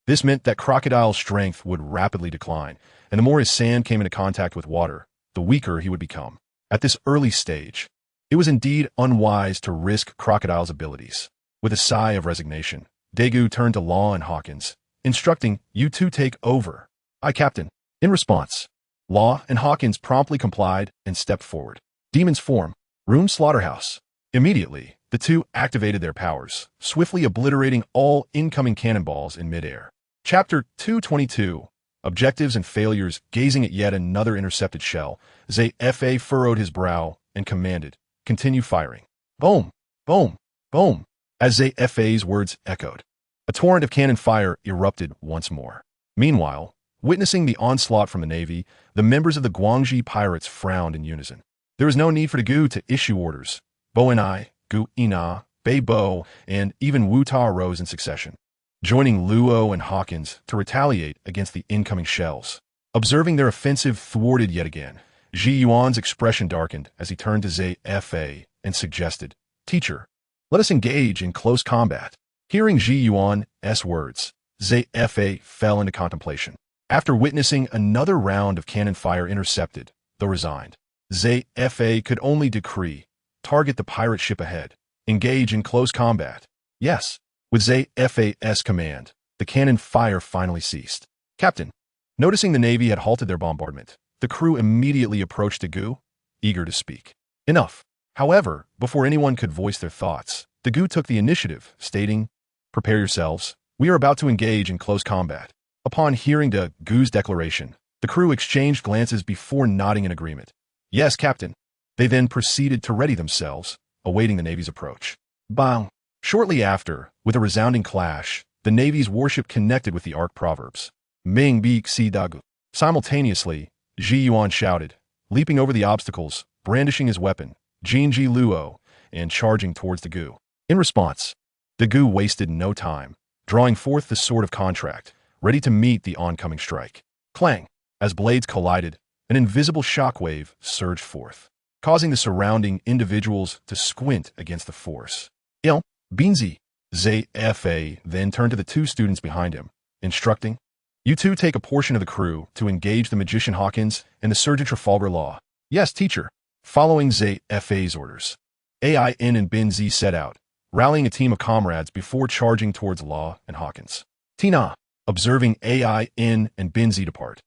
[SPEAKER 1] This meant that Crocodile's strength would rapidly decline, and the more his sand came into contact with water, the weaker he would become. At this early stage, it was indeed unwise to risk Crocodile's abilities. With a sigh of resignation, Daegu turned to Law and Hawkins, instructing, "You two take over." "Aye, Captain." In response, Law and Hawkins promptly complied and stepped forward. Demon's form, room slaughterhouse. Immediately, the two activated their powers, swiftly obliterating all incoming cannonballs in midair. Chapter 222, Objectives and Failures. Gazing at yet another intercepted shell, Zephyr furrowed his brow and commanded, "Continue firing." Boom, boom, boom. As Zephyr's words echoed, a torrent of cannon fire erupted once more. Meanwhile, witnessing the onslaught from the Navy, the members of the Guangxi pirates frowned in unison. There was no need for Daegu to issue orders. Bo and I, Gu Ina, Bei Bo, and even Wu Ta rose in succession, joining Luo and Hawkins to retaliate against the incoming shells. Observing their offensive thwarted yet again, Ji Yuan's expression darkened as he turned to Zephyr and suggested, "Teacher, let us engage in close combat." Hearing Ji Yuan's words, Zephyr fell into contemplation. After witnessing another round of cannon fire intercepted, though resigned, Zephyr could only decree, "Target the pirate ship ahead. Engage in close combat." Yes. With Zephyr's command, the cannon fire finally ceased. "Captain." Noticing the Navy had halted their bombardment, the crew immediately approached Daegu, eager to speak. Enough. However, before anyone could voice their thoughts, Daegu took the initiative, stating, "Prepare yourselves. We are about to engage in close combat." Upon hearing Daegu's declaration, the crew exchanged glances before nodding in agreement. "Yes, Captain." They then proceeded to ready themselves, awaiting the Navy's approach. Bang! Shortly after, with a resounding clash, the Navy's warship connected with the Ark Proverbs. Ming Bi Xi Dagu. Simultaneously, Ji Yuan shouted, leaping over the obstacles, brandishing his weapon, Jinji Luo, and charging towards Daegu. In response, Daegu wasted no time, drawing forth the sword of contract, ready to meet the oncoming strike. Clang! As blades collided, an invisible shockwave surged forth, causing the surrounding individuals to squint against the force. "Il, Binzi." Zephyr then turned to the two students behind him, instructing, "You two take a portion of the crew to engage the magician Hawkins and the surgeon Trafalgar Law." "Yes, teacher." Following Zephyr's orders, Ain and Binzi set out, rallying a team of comrades before charging towards Law and Hawkins. Tina, observing Ain and Binzi depart,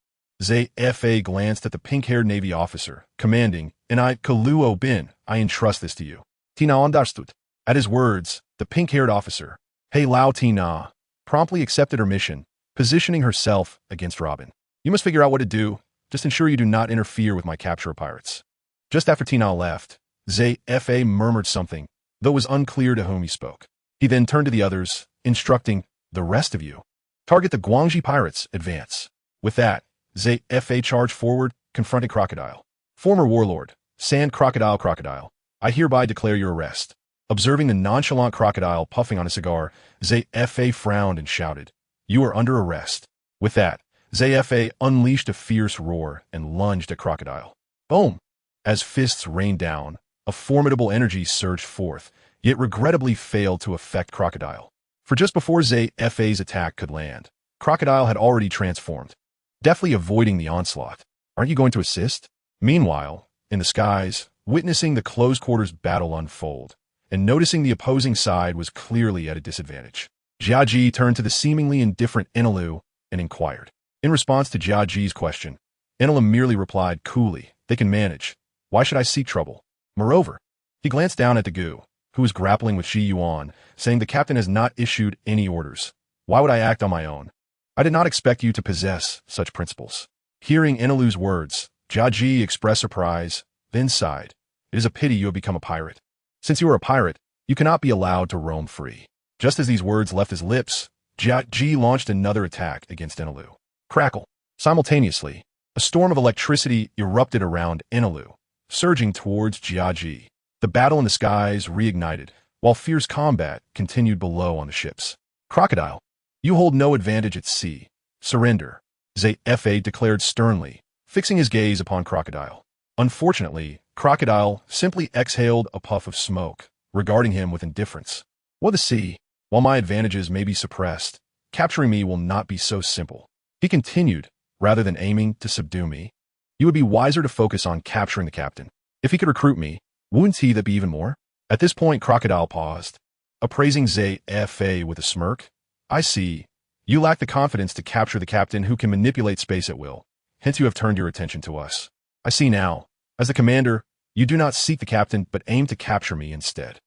[SPEAKER 1] ZFA glanced at the pink-haired Navy officer, commanding, and Kaluo Bin, I entrust this to you. Tina understood. At his words, the pink-haired officer, Hey Lao Tina, promptly accepted her mission, positioning herself against Robin. You must figure out what to do. Just ensure you do not interfere with my capture of pirates. Just after Tina left, ZFA murmured something, though it was unclear to whom he spoke. He then turned to the others, instructing, the rest of you. Target the Guangxi pirates, advance. With that, ZFA charged forward, confronting Crocodile. Former warlord, Sand Crocodile, I hereby declare your arrest. Observing the nonchalant Crocodile puffing on a cigar, ZFA frowned and shouted, You are under arrest. With that, ZFA unleashed a fierce roar and lunged at Crocodile. Boom! As fists rained down, a formidable energy surged forth, yet regrettably failed to affect Crocodile. For just before ZFA's attack could land, Crocodile had already transformed, deftly avoiding the onslaught. Aren't you going to assist? Meanwhile, in the skies, witnessing the close-quarters battle unfold, and noticing the opposing side was clearly at a disadvantage, Jiaji turned to the seemingly indifferent Enelu and inquired. In response to Jiaji's question, Enelu merely replied coolly, They can manage. Why should I seek trouble? Moreover, he glanced down at Dagu, who was grappling with Shi Yuan, saying the captain has not issued any orders. Why would I act on my own? I did not expect you to possess such principles. Hearing Enelu's words, Jiaji expressed surprise, then sighed. It is a pity you have become a pirate. Since you are a pirate, you cannot be allowed to roam free. Just as these words left his lips, Jiaji launched another attack against Enelu. Crackle. Simultaneously, a storm of electricity erupted around Enelu, surging towards Jiaji. The battle in the skies reignited, while fierce combat continued below on the ships. Crocodile, you hold no advantage at sea. Surrender, ZFA declared sternly, fixing his gaze upon Crocodile. Unfortunately, Crocodile simply exhaled a puff of smoke, regarding him with indifference. What the sea? While my advantages may be suppressed, capturing me will not be so simple. He continued, rather than aiming to subdue me. You would be wiser to focus on capturing the captain. If he could recruit me, wouldn't he that be even more? At this point, Crocodile paused, appraising ZFA with a smirk. I see. You lack the confidence to capture the captain who can manipulate space at will. Hence you have turned your attention to us. I see now. As the commander, you do not seek the captain, but aim to capture me instead.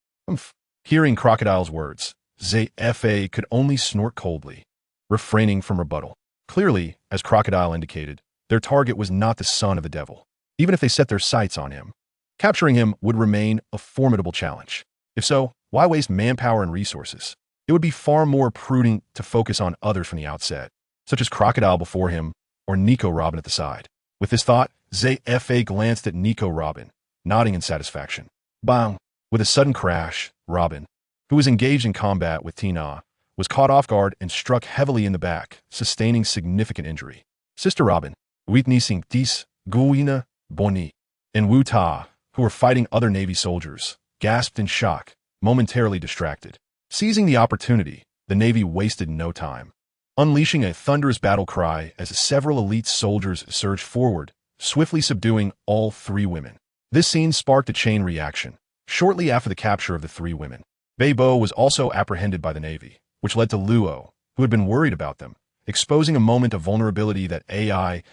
[SPEAKER 1] Hearing Crocodile's words, ZFA could only snort coldly, refraining from rebuttal. Clearly, as Crocodile indicated, their target was not the son of the devil. Even if they set their sights on him, capturing him would remain a formidable challenge. If so, why waste manpower and resources? It would be far more prudent to focus on others from the outset, such as Crocodile before him or Nico Robin at the side. With this thought, ZFA glanced at Nico Robin, nodding in satisfaction. Bang! With a sudden crash, Robin, who was engaged in combat with Tina, was caught off guard and struck heavily in the back, sustaining significant injury. Sister Robin, witnessing this, Guina, Boni, and Wu Ta, who were fighting other Navy soldiers, gasped in shock, momentarily distracted. Seizing the opportunity, the Navy wasted no time, unleashing a thunderous battle cry as several elite soldiers surged forward, swiftly subduing all three women. This scene sparked a chain reaction. Shortly after the capture of the three women, Beibo was also apprehended by the Navy, which led to Luo, who had been worried about them, exposing a moment of vulnerability that AI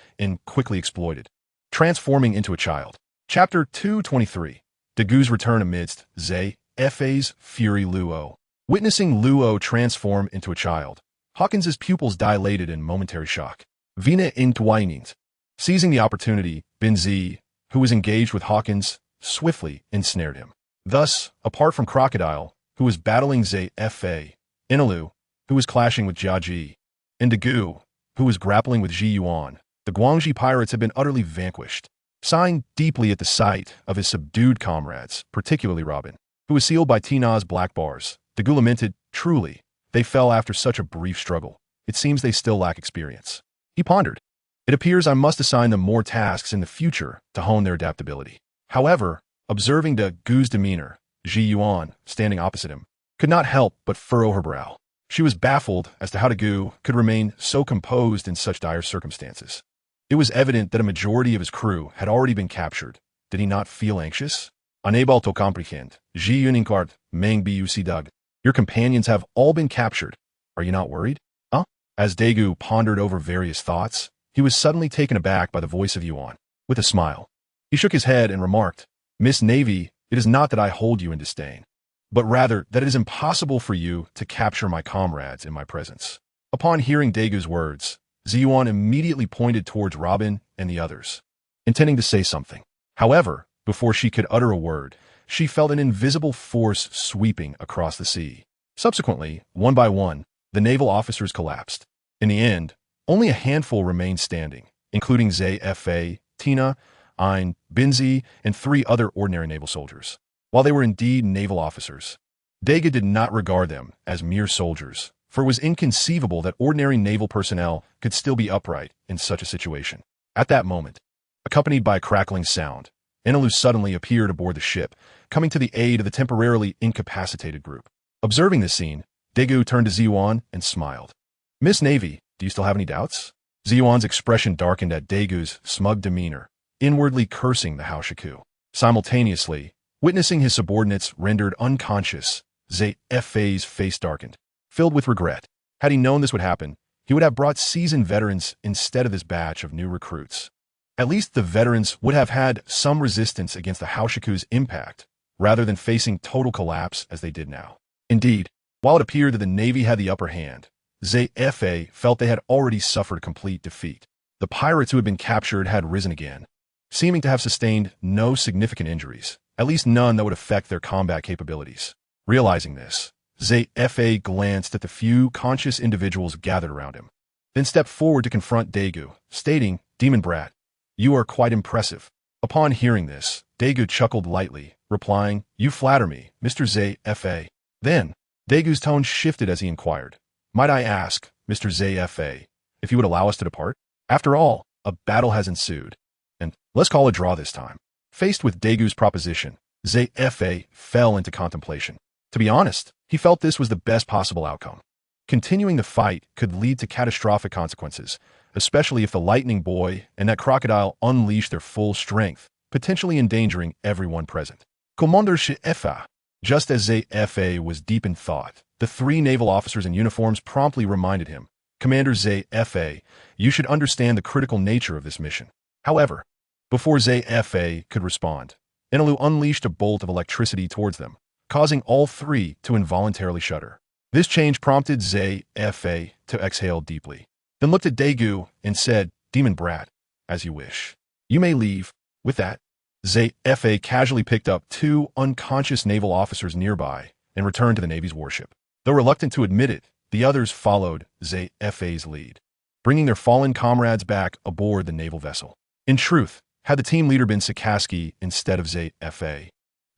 [SPEAKER 1] quickly exploited, transforming into a child. Chapter 223. Dagu's return amidst ZFA's fury. Luo. Witnessing Luo transform into a child, Hawkins's pupils dilated in momentary shock. Vina entwinings. Seizing the opportunity, Binzi, who was engaged with Hawkins, swiftly ensnared him. Thus, apart from Crocodile, who was battling ZFA, Enelu, who was clashing with Jiaji, and Dagu, who was grappling with Ji Yuan, the Guangxi pirates had been utterly vanquished. Sighing deeply at the sight of his subdued comrades, particularly Robin, who was sealed by Tina's black bars, Dagu lamented, truly, they fell after such a brief struggle. It seems they still lack experience. He pondered. It appears I must assign them more tasks in the future to hone their adaptability. However, observing Dagu's demeanor, Ji Yuan, standing opposite him, could not help but furrow her brow. She was baffled as to how Dagu could remain so composed in such dire circumstances. It was evident that a majority of his crew had already been captured. Did he not feel anxious? Unable to comprehend, Ji Uninkart, Meng Buc Dug. Your companions have all been captured. Are you not worried? Huh? As Dagu pondered over various thoughts, he was suddenly taken aback by the voice of Yuan. With a smile, he shook his head and remarked, "Miss Navy, it is not that I hold you in disdain, but rather that it is impossible for you to capture my comrades in my presence." Upon hearing Daegu's words, Ziyuan immediately pointed towards Robin and the others, intending to say something. However, before she could utter a word, she felt an invisible force sweeping across the sea. Subsequently, one by one, the naval officers collapsed. In the end, only a handful remained standing, including Zay Fa, Tina, Ein, Binzi, and 3 other ordinary naval soldiers. While they were indeed naval officers, Daegu did not regard them as mere soldiers, for it was inconceivable that ordinary naval personnel could still be upright in such a situation. At that moment, accompanied by a crackling sound, Enelu suddenly appeared aboard the ship, coming to the aid of the temporarily incapacitated group. Observing this scene, Daegu turned to Ziyuan and smiled. "Miss Navy, do you still have any doubts?" Ziyuan's expression darkened at Daegu's smug demeanor, inwardly cursing the Haoshiku. Simultaneously, witnessing his subordinates rendered unconscious, Zay Fa's face darkened, filled with regret. Had he known this would happen, he would have brought seasoned veterans instead of this batch of new recruits. At least the veterans would have had some resistance against the Haoshiku's impact, rather than facing total collapse as they did now. Indeed, while it appeared that the Navy had the upper hand, Zay Fa felt they had already suffered complete defeat. The pirates who had been captured had risen again, seeming to have sustained no significant injuries, at least none that would affect their combat capabilities. Realizing this, Zay Fa glanced at the few conscious individuals gathered around him, then stepped forward to confront Daegu, stating, "Demon Brat, you are quite impressive." Upon hearing this, Daegu chuckled lightly, replying, "You flatter me, Mr. Zay Fa." Then, Daegu's tone shifted as he inquired, "Might I ask, Mr. Zay Fa, if you would allow us to depart? After all, a battle has ensued, and let's call a draw this time." Faced with Daegu's proposition, Zay Fa fell into contemplation. To be honest, he felt this was the best possible outcome. Continuing the fight could lead to catastrophic consequences, especially if the lightning boy and that crocodile unleashed their full strength, potentially endangering everyone present. Commander Fa. Just as Zay Fa was deep in thought, the 3 naval officers in uniforms promptly reminded him, "Commander Zay Fa, you should understand the critical nature of this mission." However, before Zay Fa could respond, Enelu unleashed a bolt of electricity towards them, causing all 3 to involuntarily shudder. This change prompted Zay Fa to exhale deeply, then looked at Daegu and said, "Demon Brat, as you wish. You may leave." With that, Zay Fa casually picked up 2 unconscious naval officers nearby and returned to the Navy's warship. Though reluctant to admit it, the others followed Zay Fa's lead, bringing their fallen comrades back aboard the naval vessel. In truth, had the team leader been Sakaski instead of Zay Fa,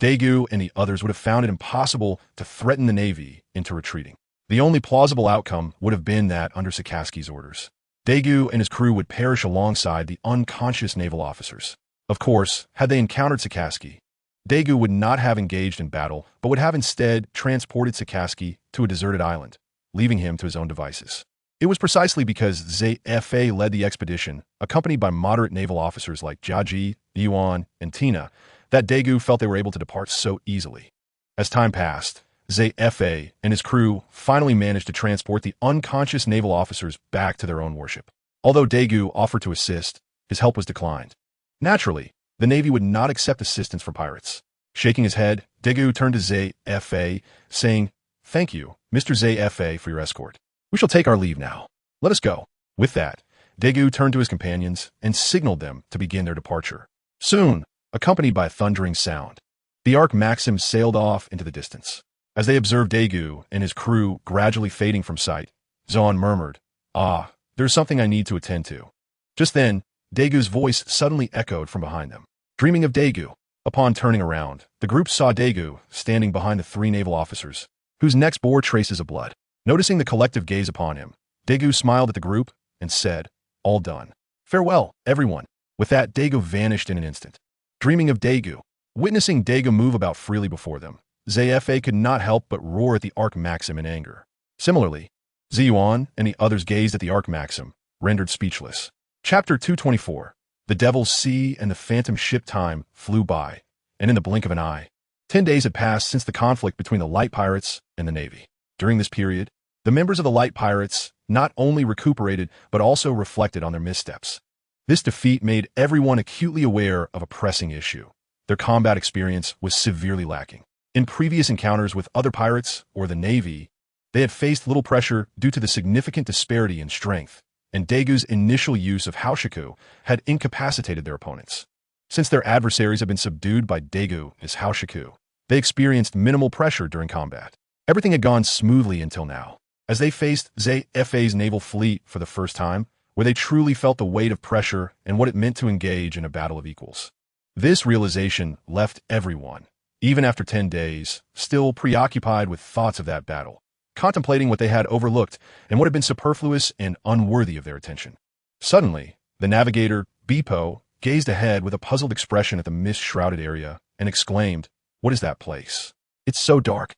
[SPEAKER 1] Daegu and the others would have found it impossible to threaten the Navy into retreating. The only plausible outcome would have been that under Sakaski's orders, Daegu and his crew would perish alongside the unconscious naval officers. Of course, had they encountered Sakaski, Daegu would not have engaged in battle, but would have instead transported Sakaski to a deserted island, leaving him to his own devices. It was precisely because Zay Fa led the expedition, accompanied by moderate naval officers like Jiaji, Yuan, and Tina, that Daegu felt they were able to depart so easily. As time passed, Zay Fa and his crew finally managed to transport the unconscious naval officers back to their own warship. Although Daegu offered to assist, his help was declined. Naturally, the Navy would not accept assistance from pirates. Shaking his head, Daegu turned to Zay Fa, saying, "Thank you, Mr. Zay Fa, for your escort. We shall take our leave now. Let us go." With that, Daegu turned to his companions and signaled them to begin their departure. Soon, accompanied by a thundering sound, the Ark Maxim sailed off into the distance. As they observed Daegu and his crew gradually fading from sight, Zoan murmured, "Ah, there's something I need to attend to." Just then, Daegu's voice suddenly echoed from behind them. Dreaming of Daegu. Upon turning around, the group saw Daegu standing behind the 3 naval officers, whose necks bore traces of blood. Noticing the collective gaze upon him, Daegu smiled at the group and said, "All done. Farewell, everyone." With that, Daegu vanished in an instant. Dreaming of Daegu. Witnessing Daegu move about freely before them, Zay Fa could not help but roar at the Ark Maxim in anger. Similarly, Ziyuan and the others gazed at the Ark Maxim, rendered speechless. Chapter 224. The Devil's Sea and the Phantom Ship. Time flew by, and in the blink of an eye, 10 days had passed since the conflict between the light pirates and the Navy. During this period, the members of the light pirates not only recuperated but also reflected on their missteps. This defeat made everyone acutely aware of a pressing issue. Their combat experience was severely lacking. In previous encounters with other pirates or the Navy, they had faced little pressure due to the significant disparity in strength, and Daegu's initial use of Haoshiku had incapacitated their opponents. Since their adversaries had been subdued by Daegu's Haoshiku, they experienced minimal pressure during combat. Everything had gone smoothly until now. As they faced ZFA's naval fleet for the first time, where they truly felt the weight of pressure and what it meant to engage in a battle of equals. This realization left everyone, even after 10 days, still preoccupied with thoughts of that battle, contemplating what they had overlooked and what had been superfluous and unworthy of their attention. Suddenly, the navigator, Beepo, gazed ahead with a puzzled expression at the mist-shrouded area and exclaimed, "What is that place? It's so dark."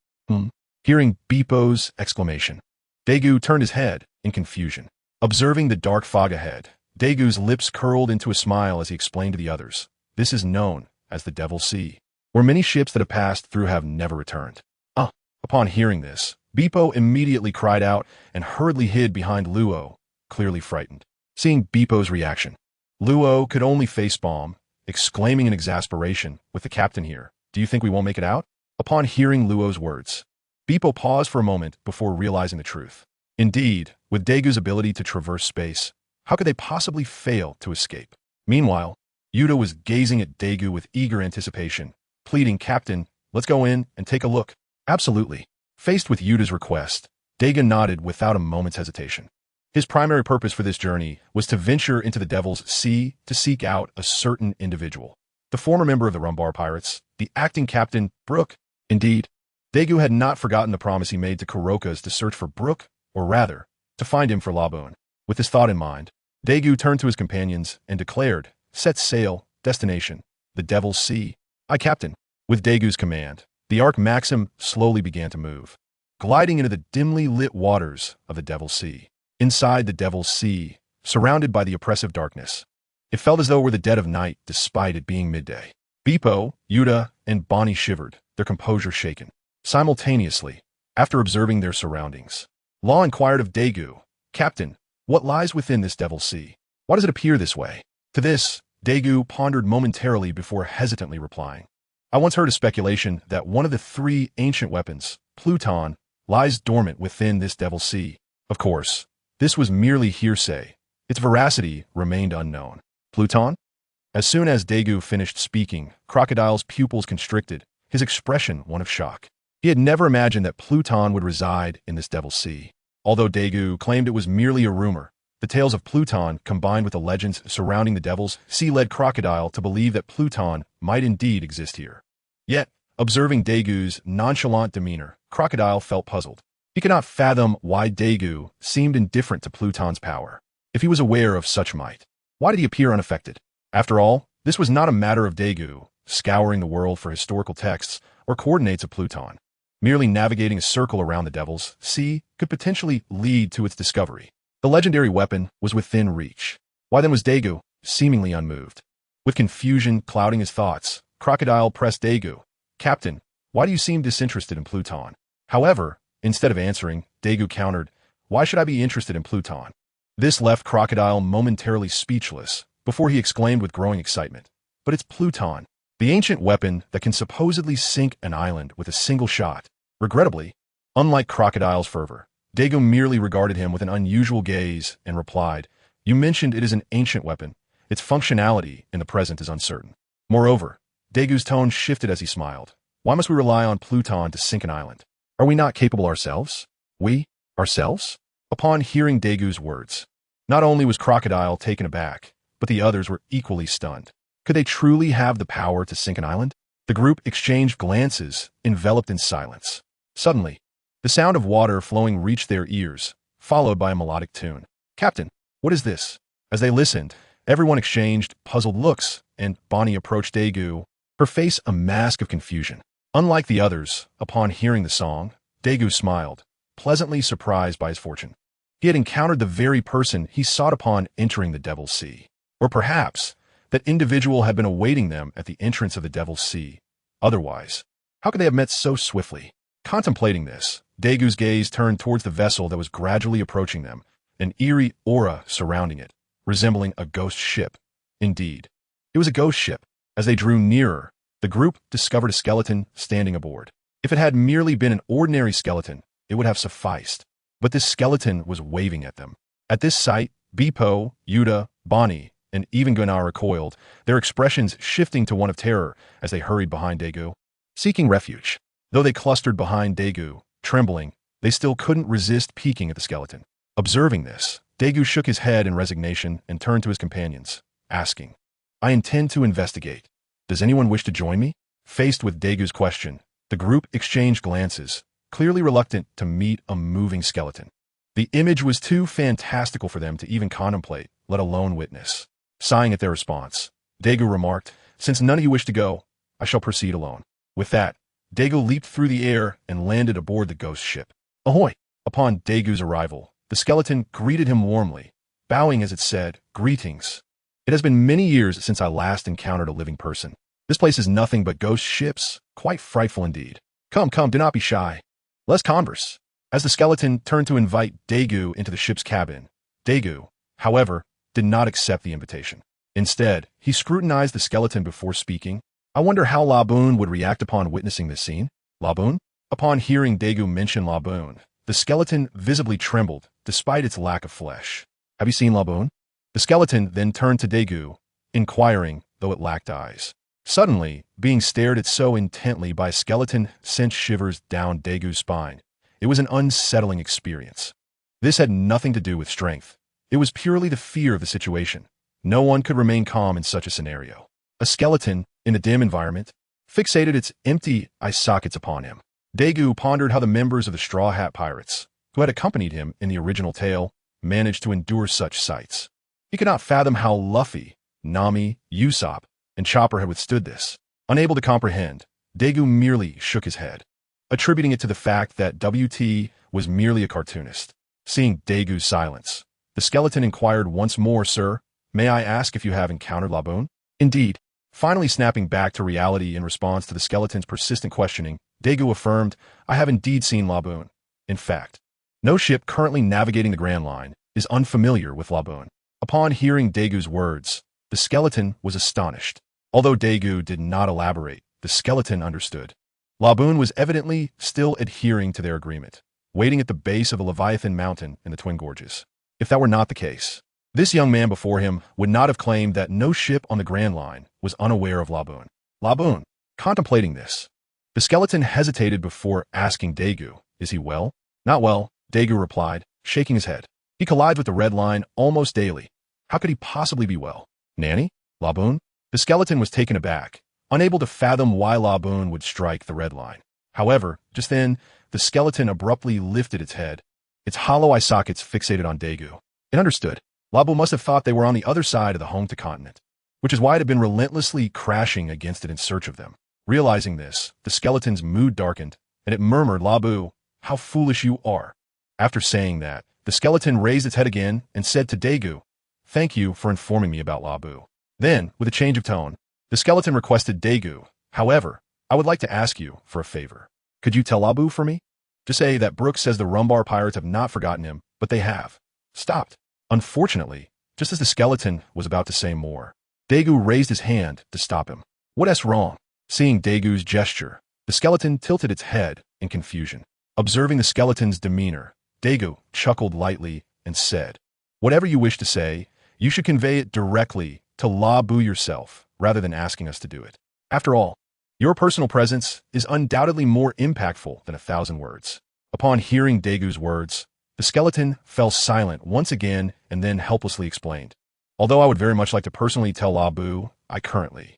[SPEAKER 1] Hearing Beepo's exclamation, Daegu turned his head in confusion. Observing the dark fog ahead, Daegu's lips curled into a smile as he explained to the others, "This is known as the Devil's Sea, where many ships that have passed through have never returned." Upon hearing this, Beepo immediately cried out and hurriedly hid behind Luo, clearly frightened. Seeing Beepo's reaction, Luo could only facepalm, exclaiming in exasperation, "With the captain here, do you think we won't make it out?" Upon hearing Luo's words, Beepo paused for a moment before realizing the truth. Indeed, with Daegu's ability to traverse space, how could they possibly fail to escape? Meanwhile, Yuta was gazing at Daegu with eager anticipation, pleading, "Captain, let's go in and take a look." "Absolutely." Faced with Yuta's request, Daegu nodded without a moment's hesitation. His primary purpose for this journey was to venture into the Devil's Sea to seek out a certain individual, the former member of the Rumbar Pirates, the acting captain, Brook. Indeed, Daegu had not forgotten the promise he made to Kurokas to search for Brook, or rather, to find him for Labun. With this thought in mind, Daegu turned to his companions and declared, "Set sail, destination, the Devil's Sea." "Aye, Captain." With Daegu's command, the Ark Maxim slowly began to move, gliding into the dimly lit waters of the Devil's Sea. Inside the Devil's Sea, surrounded by the oppressive darkness, it felt as though it were the dead of night despite it being midday. Beepo, Yuta, and Bonnie shivered, their composure shaken. Simultaneously, after observing their surroundings, Law inquired of Daegu, "Captain, what lies within this Devil's Sea? Why does it appear this way?" To this, Daegu pondered momentarily before hesitantly replying, "I once heard a speculation that one of the 3 ancient weapons, Pluton, lies dormant within this Devil's Sea. Of course, this was merely hearsay. Its veracity remained unknown." "Pluton?" As soon as Daegu finished speaking, Crocodile's pupils constricted, his expression one of shock. He had never imagined that Pluton would reside in this Devil's Sea. Although Daegu claimed it was merely a rumor, the tales of Pluton combined with the legends surrounding the Devil's Sea led Crocodile to believe that Pluton might indeed exist here. Yet, observing Daegu's nonchalant demeanor, Crocodile felt puzzled. He could not fathom why Daegu seemed indifferent to Pluton's power. If he was aware of such might, why did he appear unaffected? After all, this was not a matter of Daegu scouring the world for historical texts or coordinates of Pluton. Merely navigating a circle around the Devil's Sea could potentially lead to its discovery. The legendary weapon was within reach. Why then was Daegu seemingly unmoved? With confusion clouding his thoughts, Crocodile pressed Daegu, "Captain, why do you seem disinterested in Pluton?" However, instead of answering, Daegu countered, "Why should I be interested in Pluton?" This left Crocodile momentarily speechless before he exclaimed with growing excitement, "But it's Pluton, the ancient weapon that can supposedly sink an island with a single shot." Regrettably, unlike Crocodile's fervor, Daegu merely regarded him with an unusual gaze and replied, "You mentioned it is an ancient weapon. Its functionality in the present is uncertain." Moreover, Daegu's tone shifted as he smiled. "Why must we rely on Pluton to sink an island? Are we not capable ourselves?" "We? Ourselves?" Upon hearing Daegu's words, not only was Crocodile taken aback, but the others were equally stunned. Could they truly have the power to sink an island? The group exchanged glances, enveloped in silence. Suddenly, the sound of water flowing reached their ears, followed by a melodic tune. "Captain, what is this?" As they listened, everyone exchanged puzzled looks, and Bonnie approached Daegu, her face a mask of confusion. Unlike the others, upon hearing the song, Daegu smiled, pleasantly surprised by his fortune. He had encountered the very person he sought upon entering the Devil's Sea. Or perhaps, that individual had been awaiting them at the entrance of the Devil's Sea. Otherwise, how could they have met so swiftly? Contemplating this, Daegu's gaze turned towards the vessel that was gradually approaching them, an eerie aura surrounding it, resembling a ghost ship. Indeed, it was a ghost ship. As they drew nearer, the group discovered a skeleton standing aboard. If it had merely been an ordinary skeleton, it would have sufficed. But this skeleton was waving at them. At this sight, Bepo, Yuta, Bonnie, and even Gunnar recoiled, their expressions shifting to one of terror as they hurried behind Daegu, seeking refuge. Though they clustered behind Daegu, trembling, they still couldn't resist peeking at the skeleton. Observing this, Daegu shook his head in resignation and turned to his companions, asking, "I intend to investigate. Does anyone wish to join me?" Faced with Daegu's question, the group exchanged glances, clearly reluctant to meet a moving skeleton. The image was too fantastical for them to even contemplate, let alone witness. Sighing at their response, Daegu remarked, "Since none of you wish to go, I shall proceed alone." With that, Daegu leaped through the air and landed aboard the ghost ship. Ahoy! Upon Daegu's arrival, the skeleton greeted him warmly, bowing as it said, "Greetings. It has been many years since I last encountered a living person. This place is nothing but ghost ships, quite frightful indeed. Come, do not be shy. Let's converse." As the skeleton turned to invite Daegu into the ship's cabin, Daegu, however, did not accept the invitation. Instead, he scrutinized the skeleton before speaking. "I wonder how Laboon would react upon witnessing this scene." Laboon? Upon hearing Daegu mention Laboon, the skeleton visibly trembled, despite its lack of flesh. "Have you seen Laboon?" The skeleton then turned to Daegu, inquiring, though it lacked eyes. Suddenly, being stared at so intently by a skeleton sent shivers down Daegu's spine. It was an unsettling experience. This had nothing to do with strength. It was purely the fear of the situation. No one could remain calm in such a scenario. A skeleton, in a dim environment, fixated its empty eye sockets upon him. Daegu pondered how the members of the Straw Hat Pirates, who had accompanied him in the original tale, managed to endure such sights. He could not fathom how Luffy, Nami, Usopp, and Chopper had withstood this. Unable to comprehend, Daegu merely shook his head, attributing it to the fact that WT was merely a cartoonist. Seeing Daegu's silence, the skeleton inquired once more, "Sir, may I ask if you have encountered Laboon?" Indeed. Finally snapping back to reality in response to the skeleton's persistent questioning, Daegu affirmed, "I have indeed seen Laboon. In fact, no ship currently navigating the Grand Line is unfamiliar with Laboon." Upon hearing Daegu's words, the skeleton was astonished. Although Daegu did not elaborate, the skeleton understood. Laboon was evidently still adhering to their agreement, waiting at the base of the Leviathan Mountain in the Twin Gorges. If that were not the case, this young man before him would not have claimed that no ship on the Grand Line was unaware of Laboon. Laboon, contemplating this, the skeleton hesitated before asking Daegu, "Is he well?" "Not well," Daegu replied, shaking his head. "He collides with the Red Line almost daily. How could he possibly be well?" "Nanny? Laboon?" The skeleton was taken aback, unable to fathom why Laboon would strike the Red Line. However, just then, the skeleton abruptly lifted its head, its hollow eye sockets fixated on Daegu. It understood. Laboon must have thought they were on the other side of the home to continent, which is why it had been relentlessly crashing against it in search of them. Realizing this, the skeleton's mood darkened, and it murmured, "Labu, how foolish you are." After saying that, the skeleton raised its head again and said to Daegu, "Thank you for informing me about Labu." Then, with a change of tone, the skeleton requested Daegu, "However, I would like to ask you for a favor. Could you tell Labu for me? Just say that Brooks says the Rumbar pirates have not forgotten him, but they have." Stopped. Unfortunately, just as the skeleton was about to say more, Daegu raised his hand to stop him. "What's wrong?" Seeing Daegu's gesture, the skeleton tilted its head in confusion. Observing the skeleton's demeanor, Daegu chuckled lightly and said, "Whatever you wish to say, you should convey it directly to Labu yourself, rather than asking us to do it. After all, your personal presence is undoubtedly more impactful than 1,000 words." Upon hearing Daegu's words, the skeleton fell silent once again and then helplessly explained, "Although I would very much like to personally tell Labu, I currently..."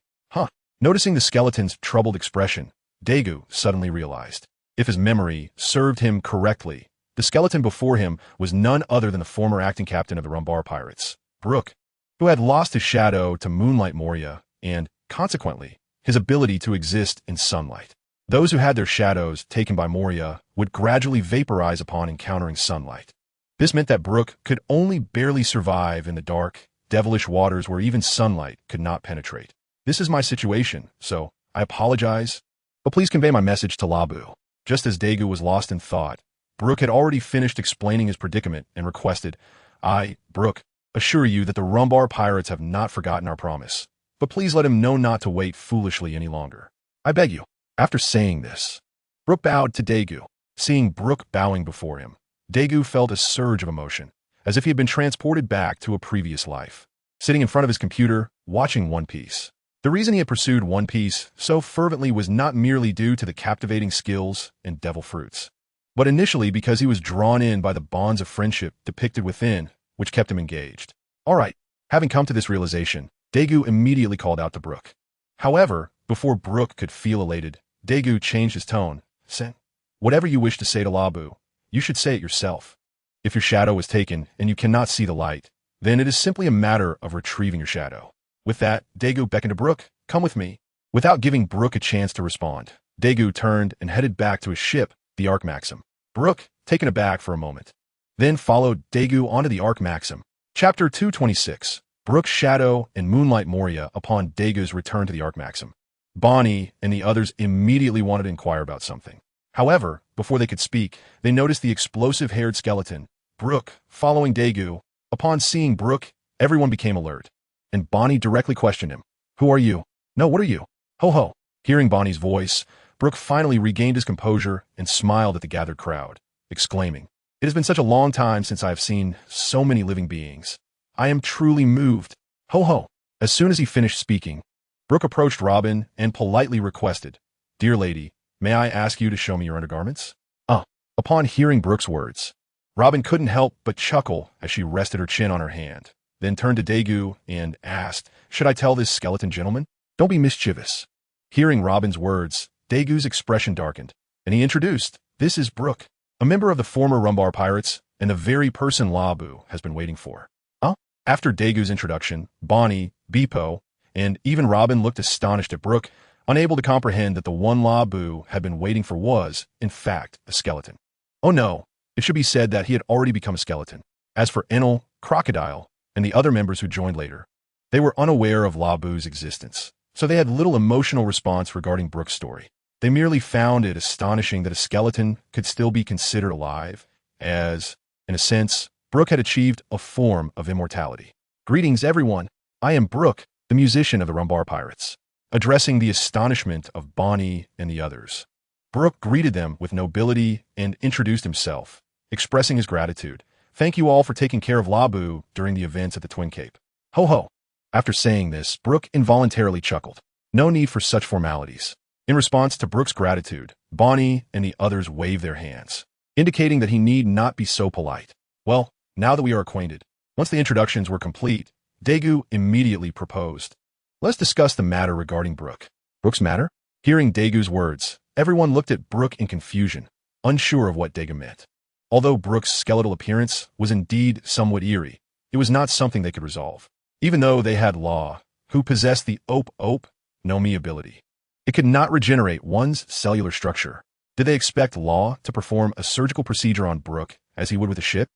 [SPEAKER 1] Noticing the skeleton's troubled expression, Daegu suddenly realized, if his memory served him correctly, the skeleton before him was none other than the former acting captain of the Rumbar Pirates, Brook, who had lost his shadow to Moonlight Moria and, consequently, his ability to exist in sunlight. Those who had their shadows taken by Moria would gradually vaporize upon encountering sunlight. This meant that Brook could only barely survive in the dark, devilish waters where even sunlight could not penetrate. "This is my situation, so I apologize, but please convey my message to Labu." Just as Daegu was lost in thought, Brook had already finished explaining his predicament and requested, I, Brooke, assure you that the Rumbar pirates have not forgotten our promise. But please let him know not to wait foolishly any longer. I beg you. After saying this, Brooke bowed to Daegu. Seeing Brooke bowing before him, Daegu felt a surge of emotion, as if he had been transported back to a previous life. Sitting in front of his computer, watching One Piece. The reason he had pursued One Piece so fervently was not merely due to the captivating skills and devil fruits, but initially because he was drawn in by the bonds of friendship depicted within, which kept him engaged. All right, having come to this realization, Daegu immediately called out to Brooke. However, before Brooke could feel elated, Daegu changed his tone, saying, "Whatever you wish to say to Labu, you should say it yourself. If your shadow is taken and you cannot see the light, then it is simply a matter of retrieving your shadow." With that, Daegu beckoned to Brooke, "Come with me." Without giving Brooke a chance to respond, Daegu turned and headed back to his ship, the Ark Maxim. Brooke, taken aback for a moment, then followed Daegu onto the Ark Maxim. Chapter 226, Brooke's Shadow and Moonlight Moria upon Daegu's return to the Ark Maxim. Bonnie and the others immediately wanted to inquire about something. However, before they could speak, they noticed the explosive-haired skeleton, Brooke, following Daegu. Upon seeing Brooke, everyone became alert, and Bonnie directly questioned him. "Who are you? No, what are you? Ho ho." Hearing Bonnie's voice, Brooke finally regained his composure and smiled at the gathered crowd, exclaiming, "It has been such a long time since I have seen so many living beings. I am truly moved. Ho ho." As soon as he finished speaking, Brooke approached Robin and politely requested, "Dear lady, may I ask you to show me your undergarments?" Upon hearing Brooke's words, Robin couldn't help but chuckle as she rested her chin on her hand, then turned to Daegu and asked, "Should I tell this skeleton gentleman? Don't be mischievous." Hearing Robin's words, Daegu's expression darkened, and he introduced, "This is Brooke, a member of the former Rumbar Pirates, and the very person Labu has been waiting for." After Daegu's introduction, Bonnie, Beepo, and even Robin looked astonished at Brooke, unable to comprehend that the one Labu had been waiting for was, in fact, a skeleton. Oh no, it should be said that he had already become a skeleton. As for Enel, Crocodile, and the other members who joined later, they were unaware of Labu's existence, so they had little emotional response regarding Brooke's story. They merely found it astonishing that a skeleton could still be considered alive, as, in a sense, Brooke had achieved a form of immortality. "Greetings, everyone. I am Brooke, the musician of the Rumbar Pirates." Addressing the astonishment of Bonnie and the others, Brooke greeted them with nobility and introduced himself, expressing his gratitude. "Thank you all for taking care of Labu during the events at the Twin Cape. Ho ho." After saying this, Brooke involuntarily chuckled. No need for such formalities. In response to Brooke's gratitude, Bonnie and the others waved their hands, indicating that he need not be so polite. "Well, now that we are acquainted." Once the introductions were complete, Daegu immediately proposed, "Let's discuss the matter regarding Brooke." "Brooke's matter?" Hearing Daegu's words, everyone looked at Brooke in confusion, unsure of what Daegu meant. Although Brooke's skeletal appearance was indeed somewhat eerie, it was not something they could resolve. Even though they had Law, who possessed the Ope no Me ability, it could not regenerate one's cellular structure. Did they expect Law to perform a surgical procedure on Brooke as he would with a ship?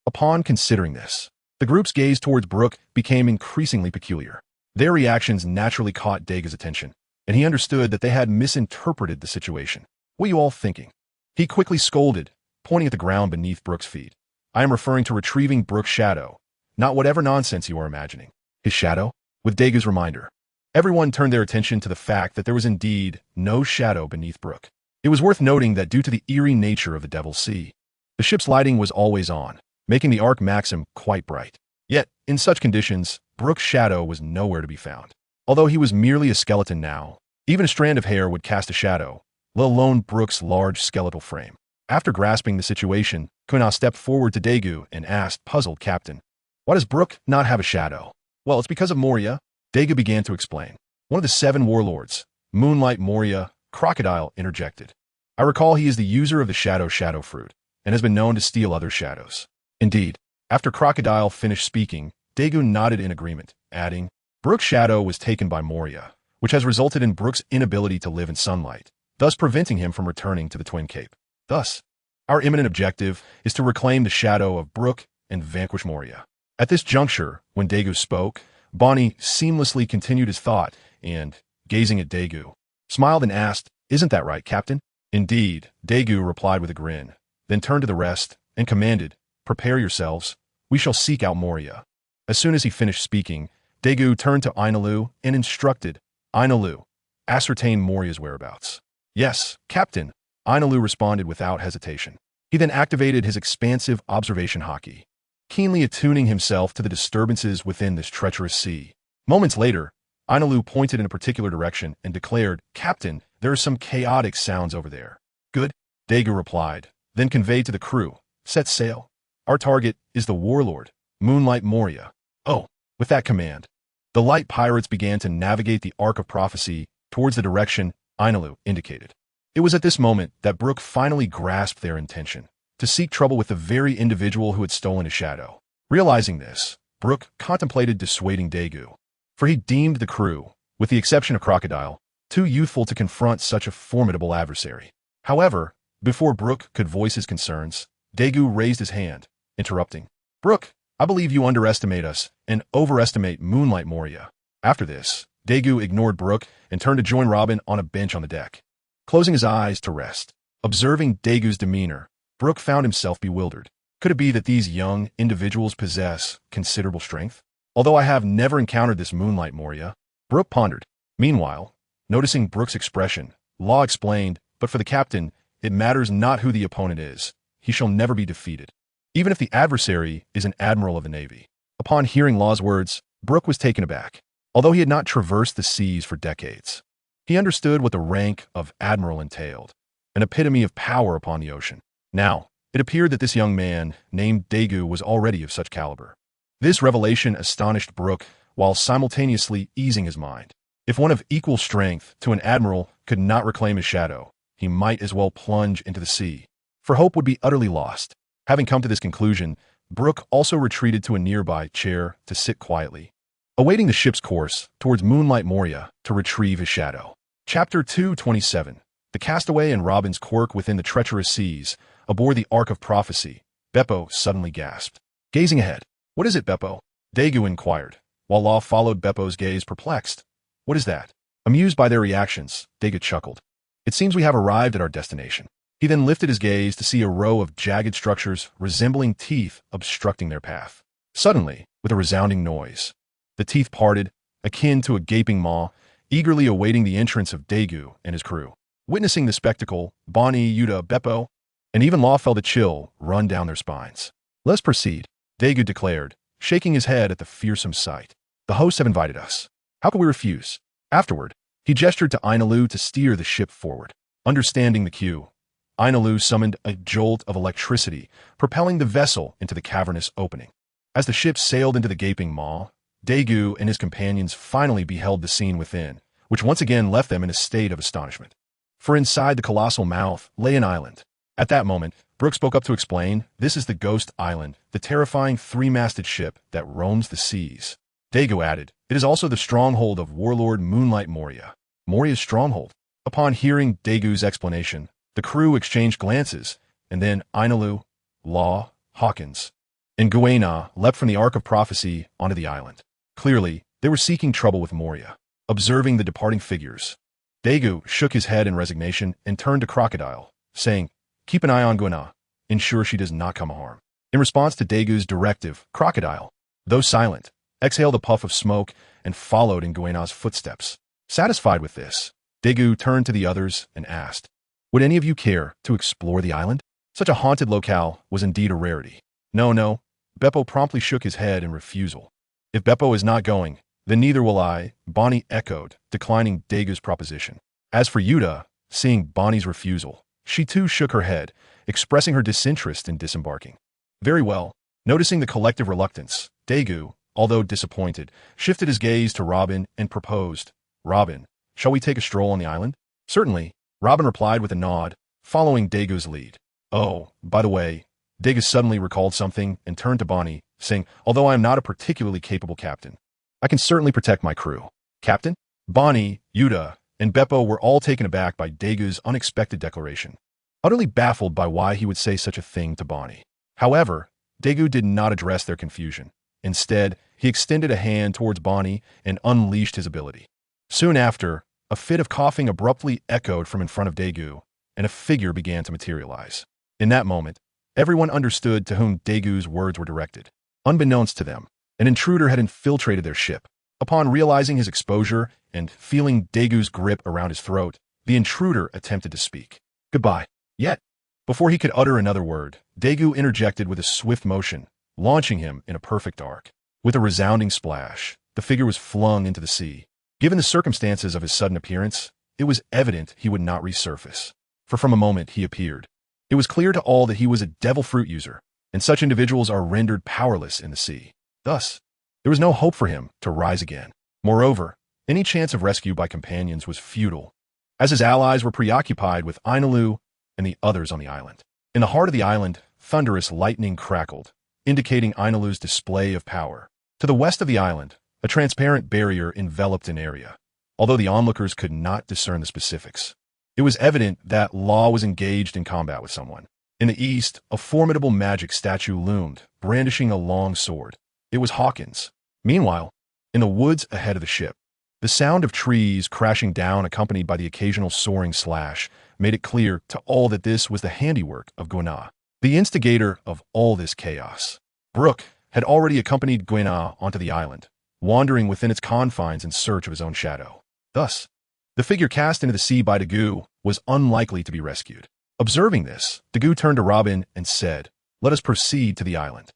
[SPEAKER 1] Upon considering this, the group's gaze towards Brooke became increasingly peculiar. Their reactions naturally caught Daegu's attention, and he understood that they had misinterpreted the situation. "What are you all thinking?" He quickly scolded, pointing at the ground beneath Brooke's feet. "I am referring to retrieving Brooke's shadow, not whatever nonsense you are imagining." His shadow? With Daegu's reminder, everyone turned their attention to the fact that there was indeed no shadow beneath Brooke. It was worth noting that due to the eerie nature of the Devil's Sea, the ship's lighting was always on, making the Ark Maxim quite bright. Yet, in such conditions, Brooke's shadow was nowhere to be found. Although he was merely a skeleton now, even a strand of hair would cast a shadow, let alone Brooke's large skeletal frame. After grasping the situation, Kuna stepped forward to Daegu and asked, puzzled, "Captain, why does Brooke not have a shadow?" "Well, it's because of Moria," Daegu began to explain. One of the 7 warlords, Moonlight Moria, Crocodile, interjected. "I recall he is the user of the shadow fruit, and has been known to steal other shadows." Indeed, after Crocodile finished speaking, Daegu nodded in agreement, adding, "Brooke's shadow was taken by Moria, which has resulted in Brooke's inability to live in sunlight, thus preventing him from returning to the Twin Cape. Thus, our imminent objective is to reclaim the shadow of Brooke and vanquish Moria." At this juncture, when Daegu spoke, Bonnie seamlessly continued his thought and, gazing at Daegu, smiled and asked, "Isn't that right, Captain?" "Indeed," Daegu replied with a grin, then turned to the rest and commanded, "Prepare yourselves. We shall seek out Moria. As soon as he finished speaking, Daegu turned to Ainalu and instructed, Ainalu, ascertain Moria's whereabouts. Yes, Captain, Ainalu responded without hesitation. He then activated his expansive observation haki, keenly attuning himself to the disturbances within this treacherous sea. Moments later, Ainalu pointed in a particular direction and declared, Captain, there are some chaotic sounds over there. Good, Daegu replied, then conveyed to the crew, set sail. Our target is the warlord, Moonlight Moria. Oh, with that command, the light pirates began to navigate the Ark of Prophecy towards the direction Ainalu indicated. It was at this moment that Brook finally grasped their intention, to seek trouble with the very individual who had stolen his shadow. Realizing this, Brook contemplated dissuading Daegu, for he deemed the crew, with the exception of Crocodile, too youthful to confront such a formidable adversary. However, before Brook could voice his concerns, Daegu raised his hand, interrupting. Brook, I believe you underestimate us and overestimate Moonlight Moria. After this, Daegu ignored Brook and turned to join Robin on a bench on the deck. Closing his eyes to rest, observing Daegu's demeanor, Brook found himself bewildered. Could it be that these young individuals possess considerable strength? Although I have never encountered this Moonlight Moria, Brook pondered. Meanwhile, noticing Brook's expression, Law explained, but for the captain, it matters not who the opponent is. He shall never be defeated, even if the adversary is an admiral of the Navy. Upon hearing Law's words, Brook was taken aback. Although he had not traversed the seas for decades, he understood what the rank of admiral entailed, an epitome of power upon the ocean. Now, it appeared that this young man, named Daegu, was already of such caliber. This revelation astonished Brook while simultaneously easing his mind. If one of equal strength to an admiral could not reclaim his shadow, he might as well plunge into the sea, for hope would be utterly lost. Having come to this conclusion, Brook also retreated to a nearby chair to sit quietly, awaiting the ship's course towards Moonlight Moria to retrieve his shadow. Chapter 227. The Castaway and Robin's Quirk Within the Treacherous Seas. Aboard the Ark of Prophecy, Beppo suddenly gasped. Gazing ahead. What is it, Beppo? Daegu inquired, while Law followed Beppo's gaze perplexed. What is that? Amused by their reactions, Daegu chuckled. It seems we have arrived at our destination. He then lifted his gaze to see a row of jagged structures resembling teeth obstructing their path. Suddenly, with a resounding noise, the teeth parted, akin to a gaping maw, eagerly awaiting the entrance of Daegu and his crew. Witnessing the spectacle, Bonnie, Yuta, Beppo, and even Law felt a chill run down their spines. Let's proceed, Daegu declared, shaking his head at the fearsome sight. The hosts have invited us. How could we refuse? Afterward, he gestured to Ainalu to steer the ship forward. Understanding the cue, Ainalu summoned a jolt of electricity, propelling the vessel into the cavernous opening. As the ship sailed into the gaping maw, Daegu and his companions finally beheld the scene within, which once again left them in a state of astonishment. For inside the colossal mouth lay an island. At that moment, Brook spoke up to explain, this is the Ghost Island, the terrifying three-masted ship that roams the seas. Daegu added, it is also the stronghold of warlord Moonlight Moria. Moria's stronghold? Upon hearing Daegu's explanation, the crew exchanged glances, and then Ainalu, Law, Hawkins, and Guena leapt from the Ark of Prophecy onto the island. Clearly, they were seeking trouble with Moria. Observing the departing figures, Daegu shook his head in resignation and turned to Crocodile, saying, keep an eye on Guena. Ensure she does not come harm. In response to Daegu's directive, Crocodile, though silent, exhaled a puff of smoke and followed in Guena's footsteps. Satisfied with this, Daegu turned to the others and asked, would any of you care to explore the island? Such a haunted locale was indeed a rarity. No. Beppo promptly shook his head in refusal. If Beppo is not going, then neither will I, Bonnie echoed, declining Daegu's proposition. As for Yuta, seeing Bonnie's refusal, she too shook her head, expressing her disinterest in disembarking. Very well. Noticing the collective reluctance, Daegu, although disappointed, shifted his gaze to Robin and proposed, Robin, shall we take a stroll on the island? Certainly, Robin replied with a nod, following Daegu's lead. Oh, by the way, Daegu suddenly recalled something and turned to Bonnie, saying, although I am not a particularly capable captain, I can certainly protect my crew. Captain? Bonnie, Yuta, and Beppo were all taken aback by Daegu's unexpected declaration, utterly baffled by why he would say such a thing to Bonnie. However, Daegu did not address their confusion. Instead, he extended a hand towards Bonnie and unleashed his ability. Soon after, a fit of coughing abruptly echoed from in front of Daegu, and a figure began to materialize. In that moment, everyone understood to whom Daegu's words were directed. Unbeknownst to them, an intruder had infiltrated their ship. Upon realizing his exposure and feeling Dagu's grip around his throat, the intruder attempted to speak. Goodbye. Yet, before he could utter another word, Dagu interjected with a swift motion, launching him in a perfect arc. With a resounding splash, the figure was flung into the sea. Given the circumstances of his sudden appearance, it was evident he would not resurface. For from a moment he appeared. It was clear to all that he was a devil fruit user, and such individuals are rendered powerless in the sea. Thus, there was no hope for him to rise again. Moreover, any chance of rescue by companions was futile, as his allies were preoccupied with Ainalu and the others on the island. In the heart of the island, thunderous lightning crackled, indicating Ainalu's display of power. To the west of the island, a transparent barrier enveloped an area. Although the onlookers could not discern the specifics, it was evident that Law was engaged in combat with someone. In the east, a formidable magic statue loomed, brandishing a long sword. It was Hawkins. Meanwhile, in the woods ahead of the ship, the sound of trees crashing down accompanied by the occasional soaring slash made it clear to all that this was the handiwork of Gwenah, the instigator of all this chaos. Brooke had already accompanied Gwenah onto the island, wandering within its confines in search of his own shadow. Thus, the figure cast into the sea by Dagu was unlikely to be rescued. Observing this, Dagu turned to Robin and said, "Let us proceed to the island."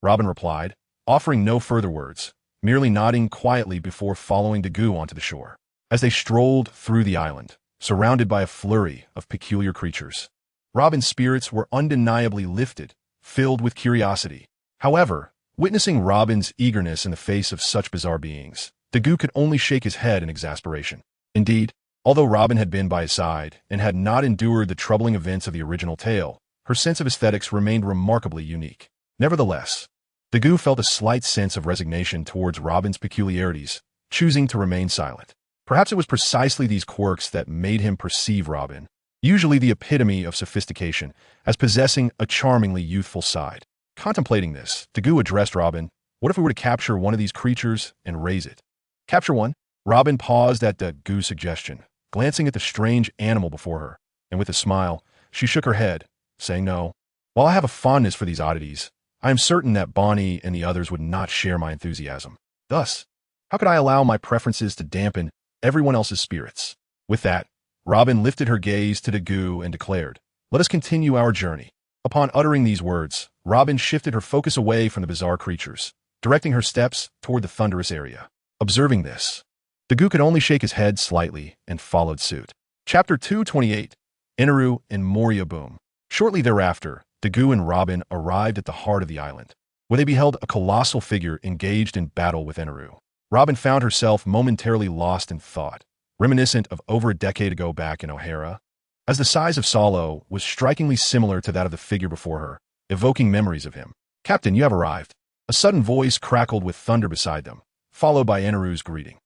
[SPEAKER 1] Robin replied, offering no further words, merely nodding quietly before following Dagu onto the shore. As they strolled through the island, surrounded by a flurry of peculiar creatures, Robin's spirits were undeniably lifted, filled with curiosity. However, witnessing Robin's eagerness in the face of such bizarre beings, Dagu could only shake his head in exasperation. Indeed, although Robin had been by his side and had not endured the troubling events of the original tale, her sense of aesthetics remained remarkably unique. Nevertheless, Dagu felt a slight sense of resignation towards Robin's peculiarities, choosing to remain silent. Perhaps it was precisely these quirks that made him perceive Robin, usually the epitome of sophistication, as possessing a charmingly youthful side. Contemplating this, Dagu addressed Robin. "What if we were to capture one of these creatures and raise it?" "Capture one?" Robin paused at Dagu's suggestion, glancing at the strange animal before her, and with a smile, she shook her head, saying no. "While I have a fondness for these oddities, I am certain that Bonnie and the others would not share my enthusiasm. Thus, how could I allow my preferences to dampen everyone else's spirits?" With that, Robin lifted her gaze to Dagu and declared, "Let us continue our journey." Upon uttering these words, Robin shifted her focus away from the bizarre creatures, directing her steps toward the thunderous area. Observing this, Dagu could only shake his head slightly and followed suit. Chapter 228, Inaru and Moria Boom. Shortly thereafter, Dagu and Robin arrived at the heart of the island, where they beheld a colossal figure engaged in battle with Inaru. Robin found herself momentarily lost in thought, reminiscent of over a decade ago back in O'Hara, as the size of Salo was strikingly similar to that of the figure before her, evoking memories of him. "Captain, you have arrived." A sudden voice crackled with thunder beside them, followed by Inaru's greeting.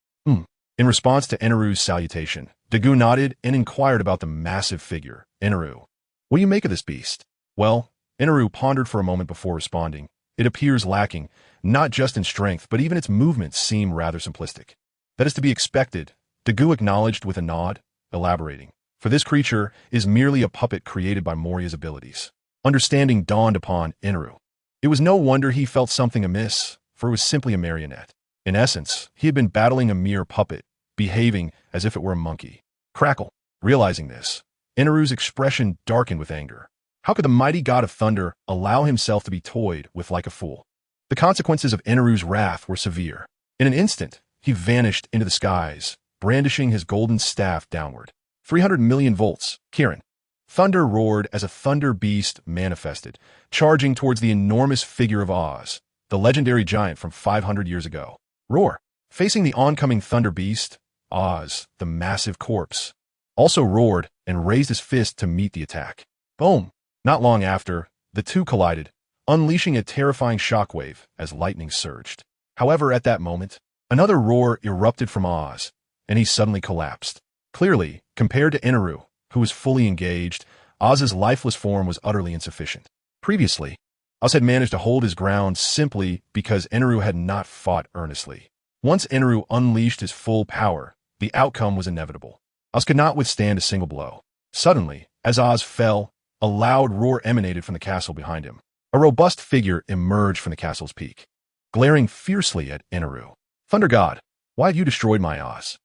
[SPEAKER 1] In response to Inaru's salutation, Dagu nodded and inquired about the massive figure. "Inaru, what do you make of this beast?" "Well," Inaru pondered for a moment before responding, "it appears lacking, not just in strength, but even its movements seem rather simplistic." "That is to be expected," Dagu acknowledged with a nod, elaborating, "for this creature is merely a puppet created by Moria's abilities." Understanding dawned upon Inaru. It was no wonder he felt something amiss, for it was simply a marionette. In essence, he had been battling a mere puppet, behaving as if it were a monkey. Crackle. Realizing this, Inaru's expression darkened with anger. How could the mighty god of thunder allow himself to be toyed with like a fool? The consequences of Inaru's wrath were severe. In an instant, he vanished into the skies, brandishing his golden staff downward. 300 million volts, Kirin. Thunder roared as a thunder beast manifested, charging towards the enormous figure of Oz, the legendary giant from 500 years ago. Roar. Facing the oncoming thunder beast, Oz, the massive corpse, also roared and raised his fist to meet the attack. Boom. Not long after, the two collided, unleashing a terrifying shockwave as lightning surged. However, at that moment, another roar erupted from Oz, and he suddenly collapsed. Clearly, compared to Inaru, who was fully engaged, Oz's lifeless form was utterly insufficient. Previously, Oz had managed to hold his ground simply because Inaru had not fought earnestly. Once Inaru unleashed his full power, the outcome was inevitable. Oz could not withstand a single blow. Suddenly, as Oz fell, a loud roar emanated from the castle behind him. A robust figure emerged from the castle's peak, glaring fiercely at Inaru. Thunder God, why have you destroyed my Oz?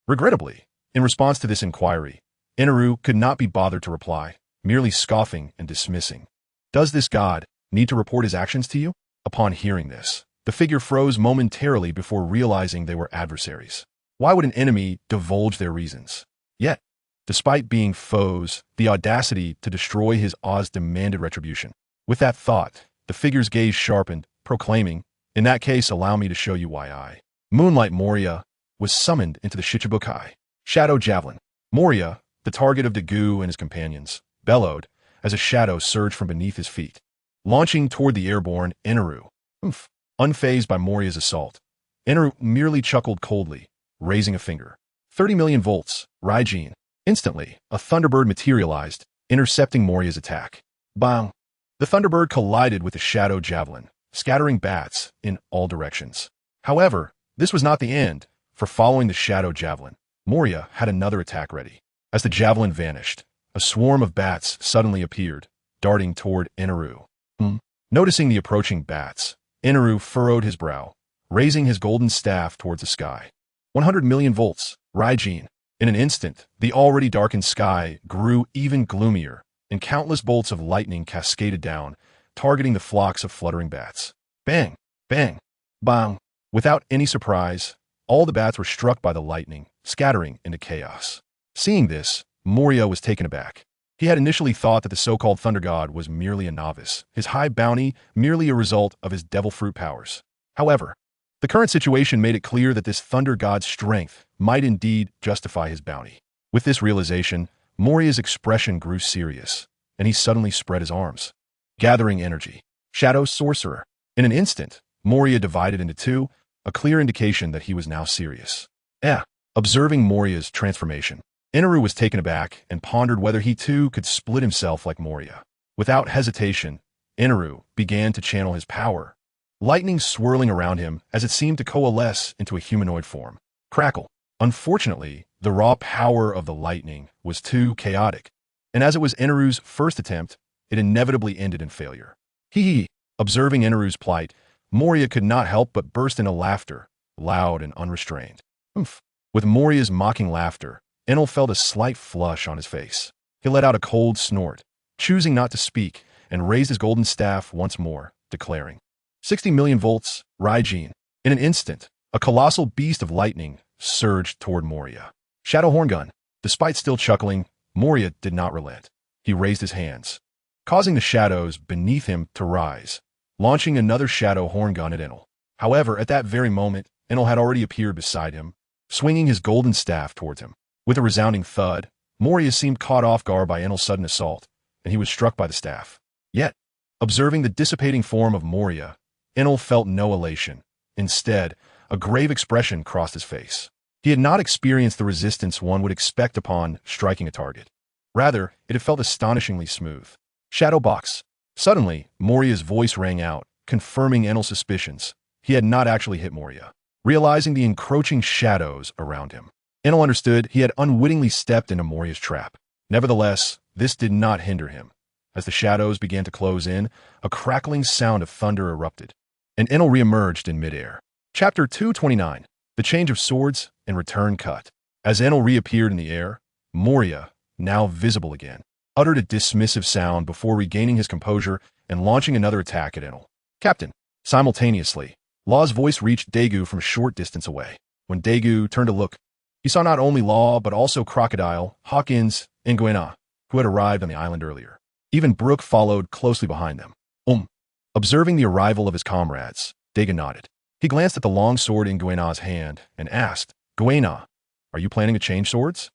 [SPEAKER 1] Regrettably, in response to this inquiry, Inaru could not be bothered to reply, merely scoffing and dismissing. Does this god need to report his actions to you? Upon hearing this, the figure froze momentarily before realizing they were adversaries. Why would an enemy divulge their reasons? Yet, despite being foes, the audacity to destroy his Oz demanded retribution. With that thought, the figure's gaze sharpened, proclaiming, "In that case, allow me to show you why I." Moonlight Moria was summoned into the Shichibukai. Shadow Javelin. Moria, the target of Daegu and his companions, bellowed as a shadow surged from beneath his feet, launching toward the airborne Inaru. Unfazed by Moria's assault, Inaru merely chuckled coldly, raising a finger. 30 million volts, Raijin. Instantly, a Thunderbird materialized, intercepting Moria's attack. Bang! The Thunderbird collided with the Shadow Javelin, scattering bats in all directions. However, this was not the end, for following the Shadow Javelin, Moria had another attack ready. As the javelin vanished, a swarm of bats suddenly appeared, darting toward Inaru. Noticing the approaching bats, Inaru furrowed his brow, raising his golden staff towards the sky. 100 million volts, Raijin. In an instant, the already darkened sky grew even gloomier, and countless bolts of lightning cascaded down, targeting the flocks of fluttering bats. Bang! Bang! Bang! Without any surprise, all the bats were struck by the lightning, scattering into chaos. Seeing this, Moria was taken aback. He had initially thought that the so-called Thunder God was merely a novice, his high bounty merely a result of his devil fruit powers. However, the current situation made it clear that this Thunder God's strength might indeed justify his bounty. With this realization, Moria's expression grew serious, and he suddenly spread his arms, gathering energy. Shadow Sorcerer. In an instant, Moria divided into two, a clear indication that he was now serious. Observing Moria's transformation, Inaru was taken aback and pondered whether he too could split himself like Moria. Without hesitation, Inaru began to channel his power, lightning swirling around him as it seemed to coalesce into a humanoid form. Crackle. Unfortunately, the raw power of the lightning was too chaotic, and as it was Inaru's first attempt, it inevitably ended in failure. Observing Inaru's plight, Moria could not help but burst into laughter, loud and unrestrained. With Moria's mocking laughter, Enel felt a slight flush on his face. He let out a cold snort, choosing not to speak, and raised his golden staff once more, declaring, 60 million volts, Raijin. In an instant, a colossal beast of lightning surged toward Moria. Shadow Horngun. Despite still chuckling, Moria did not relent. He raised his hands, causing the shadows beneath him to rise, launching another Shadow Horngun at Enel. However, at that very moment, Enel had already appeared beside him, swinging his golden staff towards him. With a resounding thud, Moria seemed caught off guard by Enel's sudden assault, and he was struck by the staff. Yet, observing the dissipating form of Moria, Enel felt no elation. Instead, a grave expression crossed his face. He had not experienced the resistance one would expect upon striking a target. Rather, it had felt astonishingly smooth. Shadow Box. Suddenly, Moria's voice rang out, confirming Enel's suspicions. He had not actually hit Moria. Realizing the encroaching shadows around him, Enel understood he had unwittingly stepped into Moria's trap. Nevertheless, this did not hinder him. As the shadows began to close in, a crackling sound of thunder erupted, and Enel reemerged in midair. Chapter 229. The Change of Swords and Return Cut. As Enel reappeared in the air, Moria, now visible again, uttered a dismissive sound before regaining his composure and launching another attack at Enel. Captain. Simultaneously, Law's voice reached Daegu from a short distance away. When Daegu turned to look, he saw not only Law, but also Crocodile, Hawkins, and Gwena, who had arrived on the island earlier. Even Brook followed closely behind them. Observing the arrival of his comrades, Daegu nodded. He glanced at the long sword in Gwena's hand and asked, Gwena, are you planning to change swords?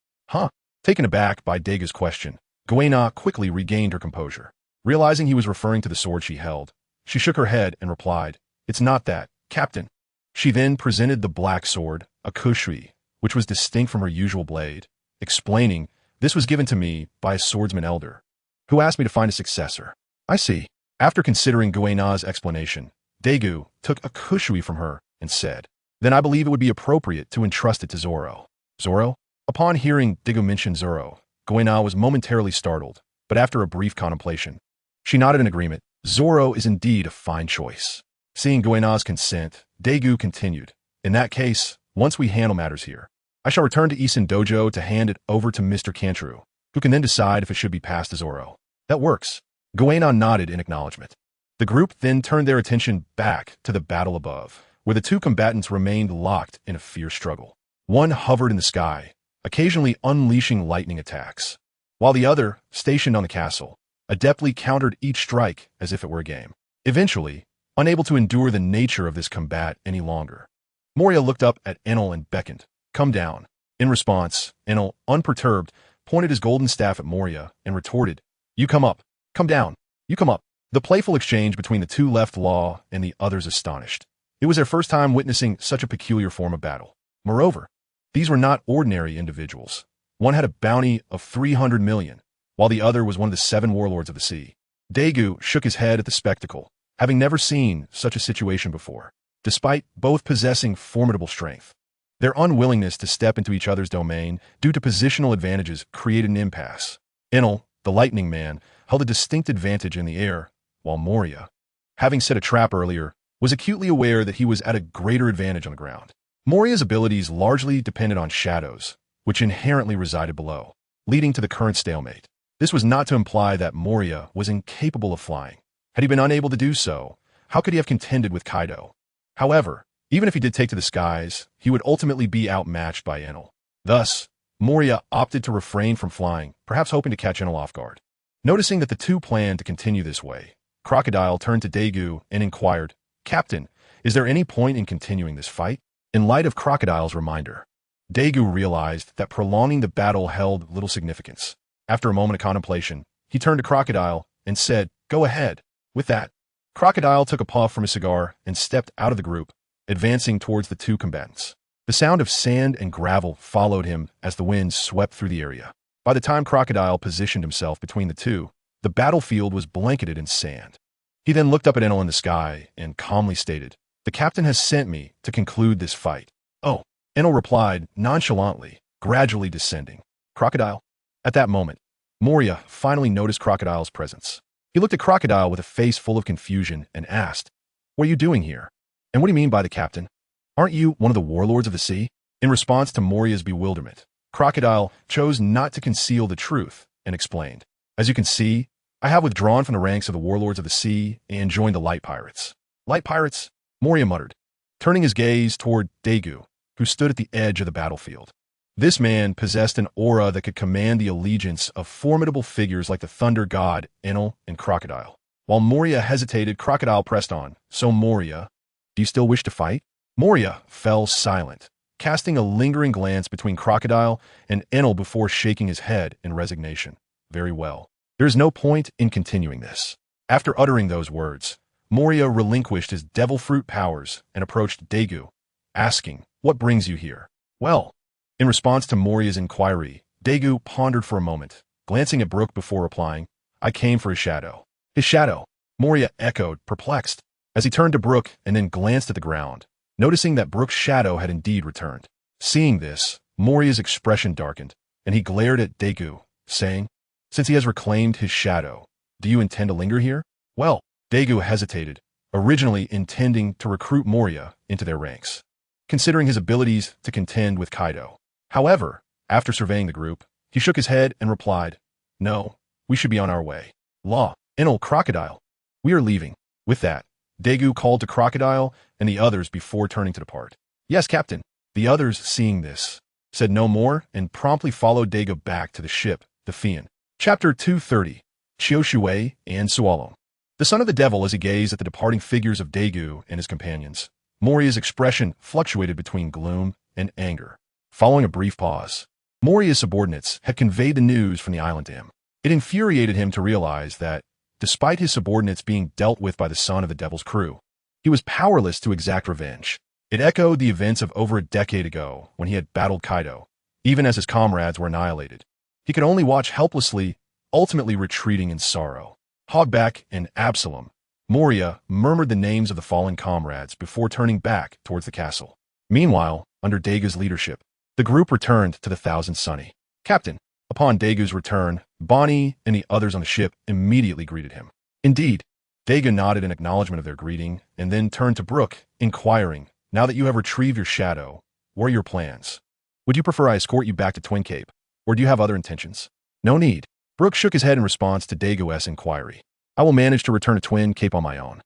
[SPEAKER 1] Taken aback by Daegu's question, Gwena quickly regained her composure. Realizing he was referring to the sword she held, she shook her head and replied, It's not that, Captain. She then presented the black sword, a kushri, which was distinct from her usual blade, explaining, This was given to me by a swordsman elder, who asked me to find a successor. I see. After considering Gwena's explanation, Daegu took a kushri from her and said, Then I believe it would be appropriate to entrust it to Zoro. Zoro? Upon hearing Daegu mention Zoro, Gwena was momentarily startled, but after a brief contemplation, she nodded in agreement. Zoro is indeed a fine choice. Seeing Goena's consent, Daegu continued. In that case, once we handle matters here, I shall return to Isin Dojo to hand it over to Mr. Kantaru, who can then decide if it should be passed to Zoro. That works. Goena nodded in acknowledgement. The group then turned their attention back to the battle above, where the two combatants remained locked in a fierce struggle. One hovered in the sky, occasionally unleashing lightning attacks, while the other, stationed on the castle, adeptly countered each strike as if it were a game. Eventually, unable to endure the nature of this combat any longer, Moria looked up at Enel and beckoned, "Come down." In response, Enel, unperturbed, pointed his golden staff at Moria and retorted, "You come up. Come down. You come up." The playful exchange between the two left Law and the others astonished. It was their first time witnessing such a peculiar form of battle. Moreover, these were not ordinary individuals. One had a bounty of 300 million, while the other was one of the 7 warlords of the sea. Daegu shook his head at the spectacle, having never seen such a situation before. Despite both possessing formidable strength, their unwillingness to step into each other's domain due to positional advantages created an impasse. Enel, the lightning man, held a distinct advantage in the air, while Moria, having set a trap earlier, was acutely aware that he was at a greater advantage on the ground. Moria's abilities largely depended on shadows, which inherently resided below, leading to the current stalemate. This was not to imply that Moria was incapable of flying. Had he been unable to do so, how could he have contended with Kaido? However, even if he did take to the skies, he would ultimately be outmatched by Enel. Thus, Moria opted to refrain from flying, perhaps hoping to catch Enel off guard. Noticing that the two planned to continue this way, Crocodile turned to Daegu and inquired, "Captain, is there any point in continuing this fight?" In light of Crocodile's reminder, Daegu realized that prolonging the battle held little significance. After a moment of contemplation, he turned to Crocodile and said, "Go ahead." With that, Crocodile took a puff from his cigar and stepped out of the group, advancing towards the two combatants. The sound of sand and gravel followed him as the wind swept through the area. By the time Crocodile positioned himself between the two, the battlefield was blanketed in sand. He then looked up at Enel in the sky and calmly stated, "The captain has sent me to conclude this fight." "Oh," Enel replied nonchalantly, gradually descending. "Crocodile?" At that moment, Moria finally noticed Crocodile's presence. He looked at Crocodile with a face full of confusion and asked, "What are you doing here? And what do you mean by the captain? Aren't you one of the warlords of the sea?" In response to Moria's bewilderment, Crocodile chose not to conceal the truth and explained, "As you can see, I have withdrawn from the ranks of the warlords of the sea and joined the light pirates." "Light pirates?" Moria muttered, turning his gaze toward Daegu, who stood at the edge of the battlefield. This man possessed an aura that could command the allegiance of formidable figures like the thunder god Enel and Crocodile. While Moria hesitated, Crocodile pressed on. "So Moria, do you still wish to fight?" Moria fell silent, casting a lingering glance between Crocodile and Enel before shaking his head in resignation. "Very well. There is no point in continuing this." After uttering those words, Moria relinquished his devil fruit powers and approached Daegu, asking, "What brings you here?" "Well," in response to Moria's inquiry, Daegu pondered for a moment, glancing at Brook before replying, "I came for his shadow." "His shadow?" Moria echoed, perplexed, as he turned to Brook and then glanced at the ground, noticing that Brook's shadow had indeed returned. Seeing this, Moria's expression darkened, and he glared at Daegu, saying, "Since he has reclaimed his shadow, do you intend to linger here?" "Well," Daegu hesitated, originally intending to recruit Moria into their ranks, considering his abilities to contend with Kaido. However, after surveying the group, he shook his head and replied, "No, we should be on our way." "Law, Enel, Crocodile, we are leaving." With that, Daegu called to Crocodile and the others before turning to depart. "Yes, Captain." The others, seeing this, said no more and promptly followed Daegu back to the ship, the Fian. Chapter 230, Chioshui and Sualong. The son of the devil, as he gazed at the departing figures of Daegu and his companions, Moria's expression fluctuated between gloom and anger. Following a brief pause, Moria's subordinates had conveyed the news from the island to him. It infuriated him to realize that, despite his subordinates being dealt with by the son of the devil's crew, he was powerless to exact revenge. It echoed the events of over a decade ago when he had battled Kaido, even as his comrades were annihilated. He could only watch helplessly, ultimately retreating in sorrow. Hogback and Absalom, Moria murmured the names of the fallen comrades before turning back towards the castle. Meanwhile, under Daegu's leadership, the group returned to the Thousand Sunny. "Captain." Upon Daegu's return, Bonnie and the others on the ship immediately greeted him. Indeed, Daegu nodded in acknowledgement of their greeting, and then turned to Brook, inquiring, "Now that you have retrieved your shadow, what are your plans? Would you prefer I escort you back to Twin Cape, or do you have other intentions?" "No need." Brook shook his head in response to Daegu's inquiry. "I will manage to return to Twin Cape on my own."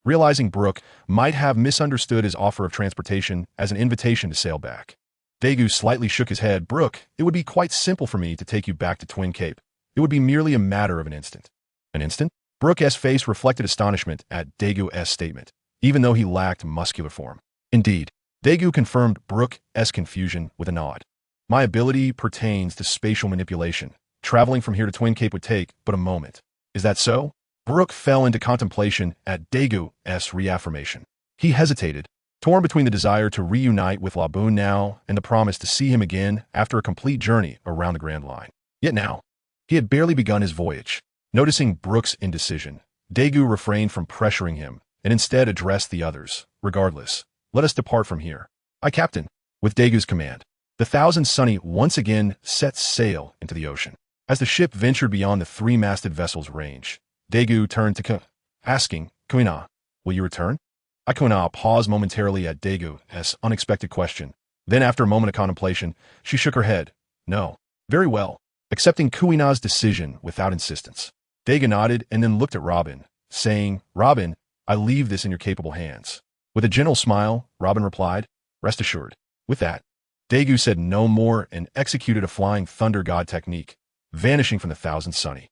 [SPEAKER 1] Realizing Brook might have misunderstood his offer of transportation as an invitation to sail back, Daegu slightly shook his head. "Brook, it would be quite simple for me to take you back to Twin Cape. It would be merely a matter of an instant." "An instant?" Brook's face reflected astonishment at Daegu's statement, even though he lacked muscular form. "Indeed." Daegu confirmed Brook's confusion with a nod. "My ability pertains to spatial manipulation. Traveling from here to Twin Cape would take but a moment." "Is that so?" Brook fell into contemplation at Daegu's reaffirmation. He hesitated, torn between the desire to reunite with Laboon now and the promise to see him again after a complete journey around the Grand Line. Yet now, he had barely begun his voyage. Noticing Brook's indecision, Daegu refrained from pressuring him and instead addressed the others. "Regardless, let us depart from here." "Aye, Captain." With Daegu's command, the Thousand Sunny once again set sail into the ocean. As the ship ventured beyond the three-masted vessel's range, Daegu turned to asking, "Kuina, will you return?" Kuina paused momentarily at Daegu's unexpected question. Then, after a moment of contemplation, she shook her head. "No." "Very well." Accepting Kuina's decision without insistence, Daegu nodded and then looked at Robin, saying, "Robin, I leave this in your capable hands." With a gentle smile, Robin replied, "Rest assured." With that, Daegu said no more and executed a flying thunder god technique, vanishing from the Thousand Sunny.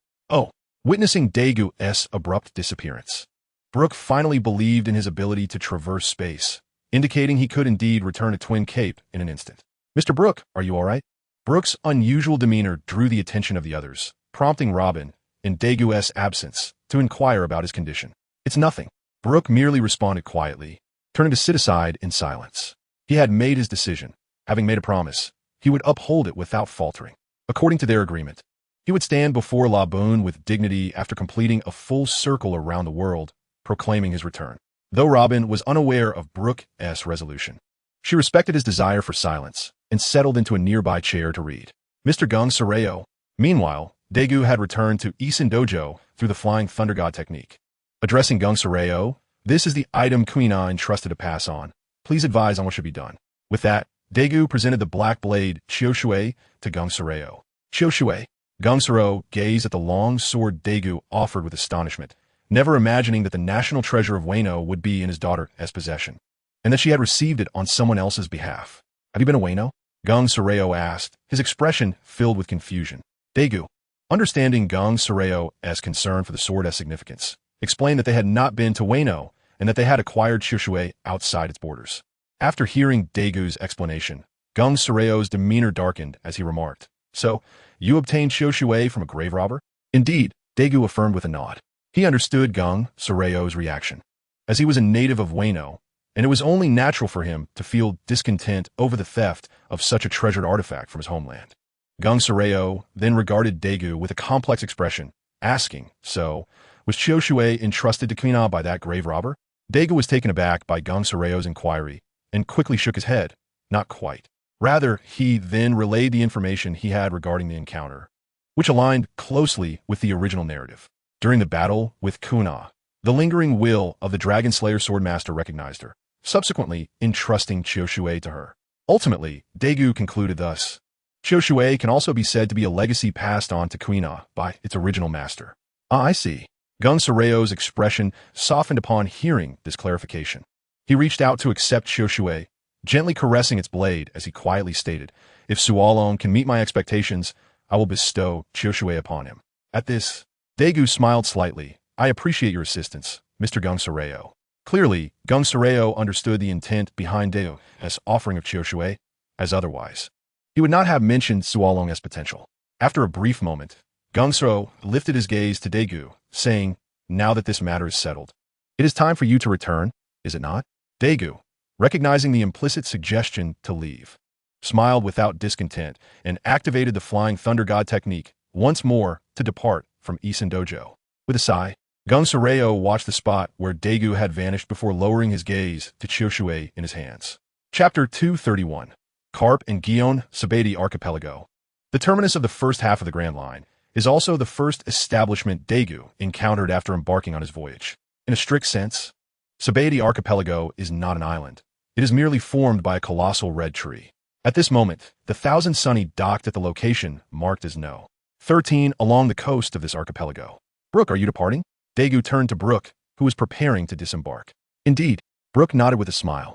[SPEAKER 1] Witnessing Daegu's abrupt disappearance, Brook finally believed in his ability to traverse space, indicating he could indeed return to Twin Cape in an instant. "Mr. Brook, are you all right?" Brook's unusual demeanor drew the attention of the others, prompting Robin, in Daegu's absence, to inquire about his condition. "It's nothing." Brook merely responded quietly, turning to sit aside in silence. He had made his decision. Having made a promise, he would uphold it without faltering. According to their agreement, he would stand before Laboon with dignity after completing a full circle around the world, proclaiming his return. Though Robin was unaware of Brook's resolution, she respected his desire for silence and settled into a nearby chair to read. Mr. Gung Soreo. Meanwhile, Daegu had returned to Isin Dojo through the Flying Thunder God technique. Addressing Gung Soreo, "This is the item Kuina entrusted to pass on. Please advise on what should be done." With that, Daegu presented the black blade Chioshui to Gung Soreo. "Chioshui." Gung Soreo gazed at the long sword Daegu offered with astonishment, never imagining that the national treasure of Wano would be in his daughter's possession, and that she had received it on someone else's behalf. "Have you been to Wano?" Gung Soreo asked, his expression filled with confusion. Daegu, understanding Gung Soreo's concern for the sword's significance, explained that they had not been to Wano and that they had acquired Chioshui outside its borders. After hearing Daegu's explanation, Gung Soreo's demeanor darkened as he remarked, "So, you obtained Chioshui from a grave robber?" "Indeed," Daegu affirmed with a nod. He understood Gung Soreo's reaction, as he was a native of Wano, and it was only natural for him to feel discontent over the theft of such a treasured artifact from his homeland. Gung Soreo then regarded Daegu with a complex expression, asking, "So, was Chioshui entrusted to Kuina by that grave robber?" Daegu was taken aback by Gung Soreo's inquiry and quickly shook his head. "Not quite." Rather, he then relayed the information he had regarding the encounter, which aligned closely with the original narrative. During the battle with Kuina, the lingering will of the Dragon Slayer Swordmaster recognized her, subsequently entrusting Chioshui to her. Ultimately, Daegu concluded thus, Chioshui can also be said to be a legacy passed on to Kuina by its original master. "Ah, I see." Gung Soreo's expression softened upon hearing this clarification. He reached out to accept Chioshui, gently caressing its blade as he quietly stated, "If Sualong can meet my expectations, I will bestow Chioshui upon him." At this, Daegu smiled slightly. "I appreciate your assistance, Mr. Gung Soreo." Clearly, Gung Soreo understood the intent behind Daegu's offering of Chioshui, as otherwise he would not have mentioned Sualong's potential. After a brief moment, Gung Soreo lifted his gaze to Daegu, saying, "Now that this matter is settled, it is time for you to return, is it not?" Daegu, recognizing the implicit suggestion to leave, smiled without discontent and activated the Flying Thunder God technique once more to depart from Isin Dojo. With a sigh, Gung Soreo watched the spot where Daegu had vanished before lowering his gaze to Chioshui in his hands. Chapter 231. Carp and Gion Sabedi Archipelago. The terminus of the first half of the Grand Line is also the first establishment Daegu encountered after embarking on his voyage. In a strict sense, Sabaody Archipelago is not an island. It is merely formed by a colossal red tree. At this moment, the Thousand Sunny docked at the location marked as No. 13 along the coast of this archipelago. Brooke, are you departing? Daegu turned to Brooke, who was preparing to disembark. Indeed, Brooke nodded with a smile.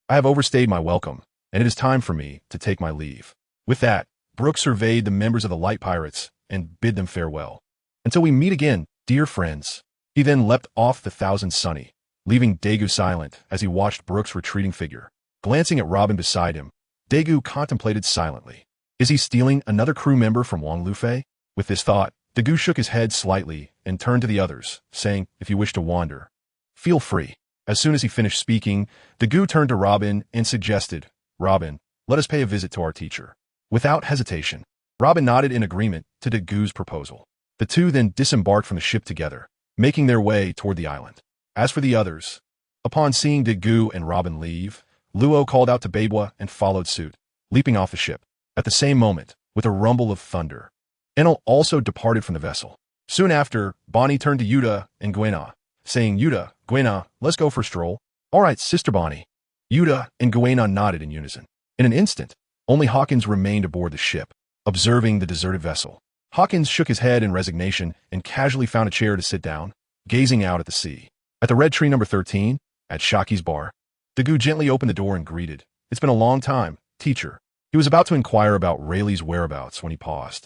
[SPEAKER 1] I have overstayed my welcome, and it is time for me to take my leave. With that, Brooke surveyed the members of the Light Pirates and bid them farewell. Until we meet again, dear friends. He then leapt off the Thousand Sunny, leaving Daegu silent as he watched Brooke's retreating figure. Glancing at Robin beside him, Daegu contemplated silently. Is he stealing another crew member from Wang Lufei? With this thought, Daegu shook his head slightly and turned to the others, saying, if you wish to wander, feel free. As soon as he finished speaking, Daegu turned to Robin and suggested, Robin, let us pay a visit to our teacher. Without hesitation, Robin nodded in agreement to Dagu's proposal. The two then disembarked from the ship together, making their way toward the island. As for the others, upon seeing Daegu and Robin leave, Luo called out to Babwa and followed suit, leaping off the ship. At the same moment, with a rumble of thunder, Enel also departed from the vessel. Soon after, Bonnie turned to Yuta and Gwena, saying, Yuta, Gwena, let's go for a stroll. All right, Sister Bonnie. Yuta and Gwena nodded in unison. In an instant, only Hawkins remained aboard the ship, observing the deserted vessel. Hawkins shook his head in resignation and casually found a chair to sit down, gazing out at the sea. At the red tree number 13, at Shaki's bar, Daegu gently opened the door and greeted, It's been a long time, teacher. He was about to inquire about Rayleigh's whereabouts when he paused.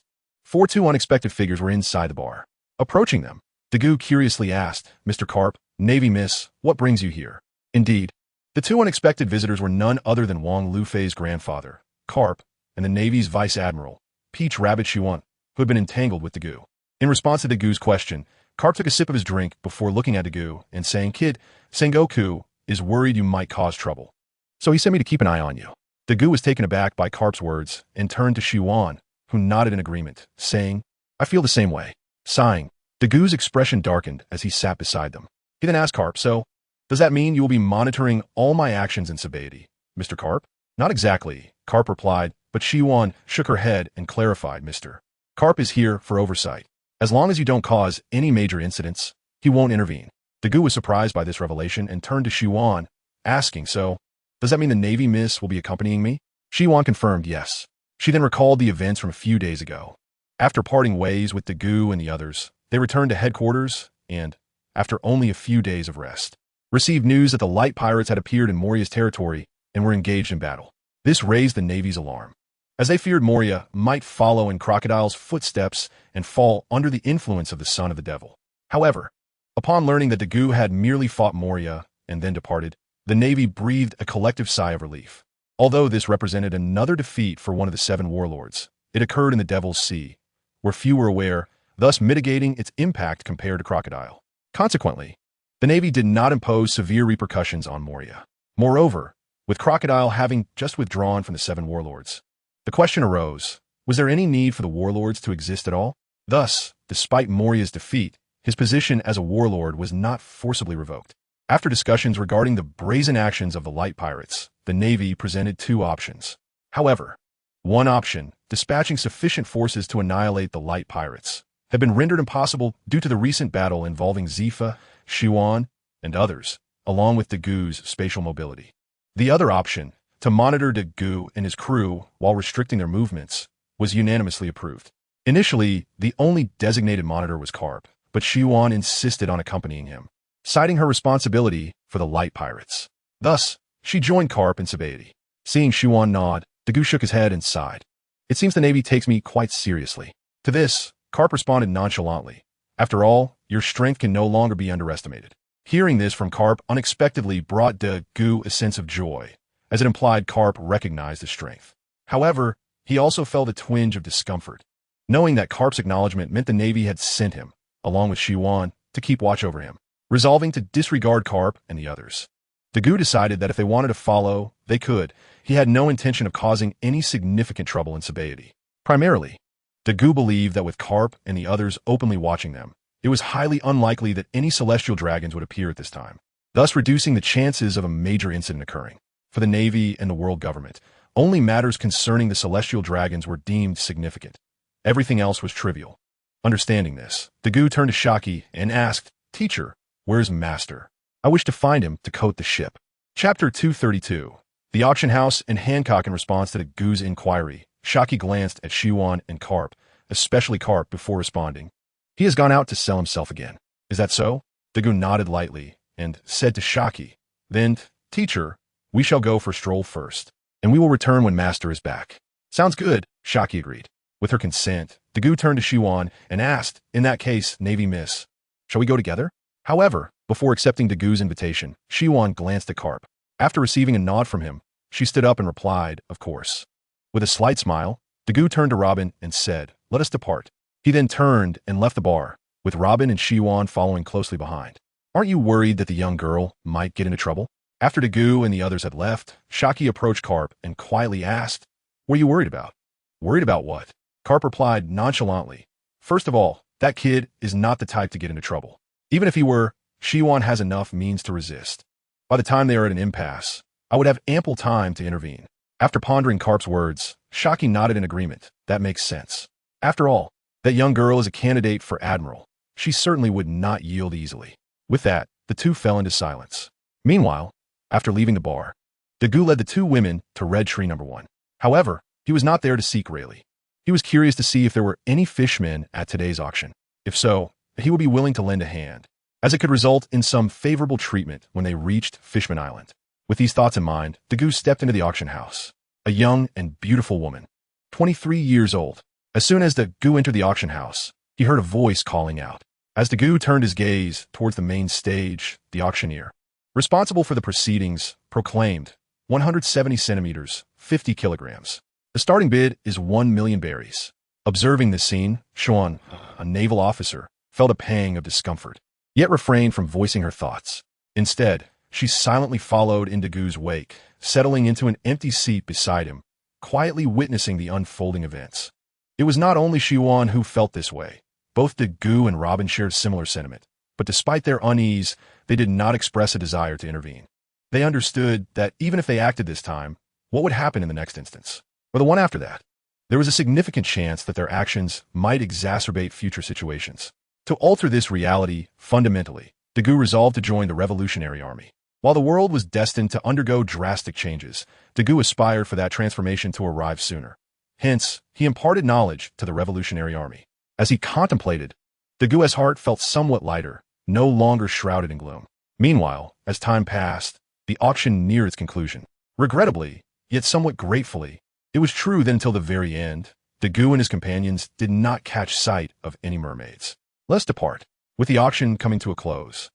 [SPEAKER 1] Two unexpected figures were inside the bar. Approaching them, Daegu curiously asked, Mr. Carp, Navy Miss, what brings you here? Indeed, the two unexpected visitors were none other than Wang Lufei's grandfather, Carp, and the Navy's Vice Admiral, Peach Rabbit Shuan, who had been entangled with Daegu. In response to Dagu's question, Carp took a sip of his drink before looking at Daegu and saying, Kid, Sengoku is worried you might cause trouble. So he sent me to keep an eye on you. Daegu was taken aback by Carp's words and turned to Shuan, who nodded in agreement, saying, I feel the same way. Sighing, Dagu's expression darkened as he sat beside them. He then asked Carp, So, does that mean you will be monitoring all my actions in Sabaody, Mr. Carp? Not exactly, Carp replied, but Shuan shook her head and clarified, Mr. Carp is here for oversight. As long as you don't cause any major incidents, he won't intervene. Daegu was surprised by this revelation and turned to Shuan, asking, So, does that mean the Navy Miss will be accompanying me? Shuan confirmed yes. She then recalled the events from a few days ago. After parting ways with Daegu and the others, they returned to headquarters and, after only a few days of rest, received news that the Light Pirates had appeared in Moria's territory and were engaged in battle. This raised the Navy's alarm, as they feared Moria might follow in Crocodile's footsteps and fall under the influence of the son of the devil. However, upon learning that Daegu had merely fought Moria and then departed, the Navy breathed a collective sigh of relief. Although this represented another defeat for one of the 7 warlords, it occurred in the Devil's Sea, where few were aware, thus mitigating its impact compared to Crocodile. Consequently, the Navy did not impose severe repercussions on Moria. Moreover, with Crocodile having just withdrawn from the 7 warlords, the question arose, was there any need for the warlords to exist at all? Thus, despite Moria's defeat, his position as a warlord was not forcibly revoked. After discussions regarding the brazen actions of the Light Pirates, the Navy presented 2 options. However, one option, dispatching sufficient forces to annihilate the Light Pirates, had been rendered impossible due to the recent battle involving Zifa, Shuan, and others, along with Dagu's spatial mobility. The other option, to monitor Daegu and his crew while restricting their movements, was unanimously approved. Initially, the only designated monitor was Carp, but Shuan insisted on accompanying him, citing her responsibility for the Light Pirates. Thus, she joined Carp in Sabaody. Seeing Shuan nod, Daegu shook his head and sighed. It seems the Navy takes me quite seriously. To this, Carp responded nonchalantly. After all, your strength can no longer be underestimated. Hearing this from Carp unexpectedly brought Daegu a sense of joy, as it implied Carp recognized his strength. However, he also felt a twinge of discomfort, knowing that Carp's acknowledgement meant the Navy had sent him, along with Shuan, to keep watch over him. Resolving to disregard Carp and the others, Daegu decided that if they wanted to follow, they could. He had no intention of causing any significant trouble in Sabaody. Primarily, Daegu believed that with Carp and the others openly watching them, it was highly unlikely that any celestial dragons would appear at this time, thus reducing the chances of a major incident occurring. For the Navy and the world government, only matters concerning the celestial dragons were deemed significant. Everything else was trivial. Understanding this, Dagu turned to Shaki and asked, "Teacher, where's Master? I wish to find him to coat the ship." Chapter 232. The auction house and Hancock. In response to Dagu's inquiry, Shaki glanced at Shiwan and Karp, especially Karp, before responding. "He has gone out to sell himself again. Is that so?" Dagu nodded lightly and said to Shaki, "Then, teacher, we shall go for a stroll first, and we will return when Master is back." "Sounds good," Shaki agreed. With her consent, Dagu turned to Shiwan and asked, "In that case, Navy Miss, shall we go together?" However, before accepting Dagu's invitation, Shiwan glanced at Karp. After receiving a nod from him, she stood up and replied, "Of course." With a slight smile, Dagu turned to Robin and said, "Let us depart." He then turned and left the bar, with Robin and Shiwan following closely behind. "Aren't you worried that the young girl might get into trouble?" After Dagu and the others had left, Shaki approached Karp and quietly asked, "What are you worried about?" "Worried about what?" Karp replied nonchalantly, "First of all, that kid is not the type to get into trouble. Even if he were, Shiwan has enough means to resist. By the time they are at an impasse, I would have ample time to intervene." After pondering Karp's words, Shaki nodded in agreement. That makes sense. After all, that young girl is a candidate for admiral. She certainly would not yield easily. With that, the two fell into silence. Meanwhile, after leaving the bar, Dagu led the two women to Red Tree Number 1. However, he was not there to seek Rayleigh. He was curious to see if there were any fishmen at today's auction. If so, he would be willing to lend a hand, as it could result in some favorable treatment when they reached Fishman Island. With these thoughts in mind, Dagu stepped into the auction house. A young and beautiful woman, 23 years old. As soon as Dagu entered the auction house, he heard a voice calling out. As Dagu turned his gaze towards the main stage, the auctioneer, responsible for the proceedings, proclaimed, 170 centimeters, 50 kilograms. The starting bid is 1 million berries. Observing this scene, Xuan, a naval officer, felt a pang of discomfort, yet refrained from voicing her thoughts. Instead, she silently followed in Dagu's wake, settling into an empty seat beside him, quietly witnessing the unfolding events. It was not only Shiwan who felt this way. Both Dagu and Robin shared similar sentiment, but despite their unease, they did not express a desire to intervene. They understood that even if they acted this time, what would happen in the next instance, or the one after that? There was a significant chance that their actions might exacerbate future situations. To alter this reality fundamentally, Dagu resolved to join the Revolutionary Army. While the world was destined to undergo drastic changes, Dagu aspired for that transformation to arrive sooner. Hence, he imparted knowledge to the Revolutionary Army. As he contemplated, Dagu's heart felt somewhat lighter, no longer shrouded in gloom. Meanwhile, as time passed, the auction neared its conclusion. Regrettably, yet somewhat gratefully, it was true that until the very end, Dagu and his companions did not catch sight of any mermaids. Let's depart. With the auction coming to a close,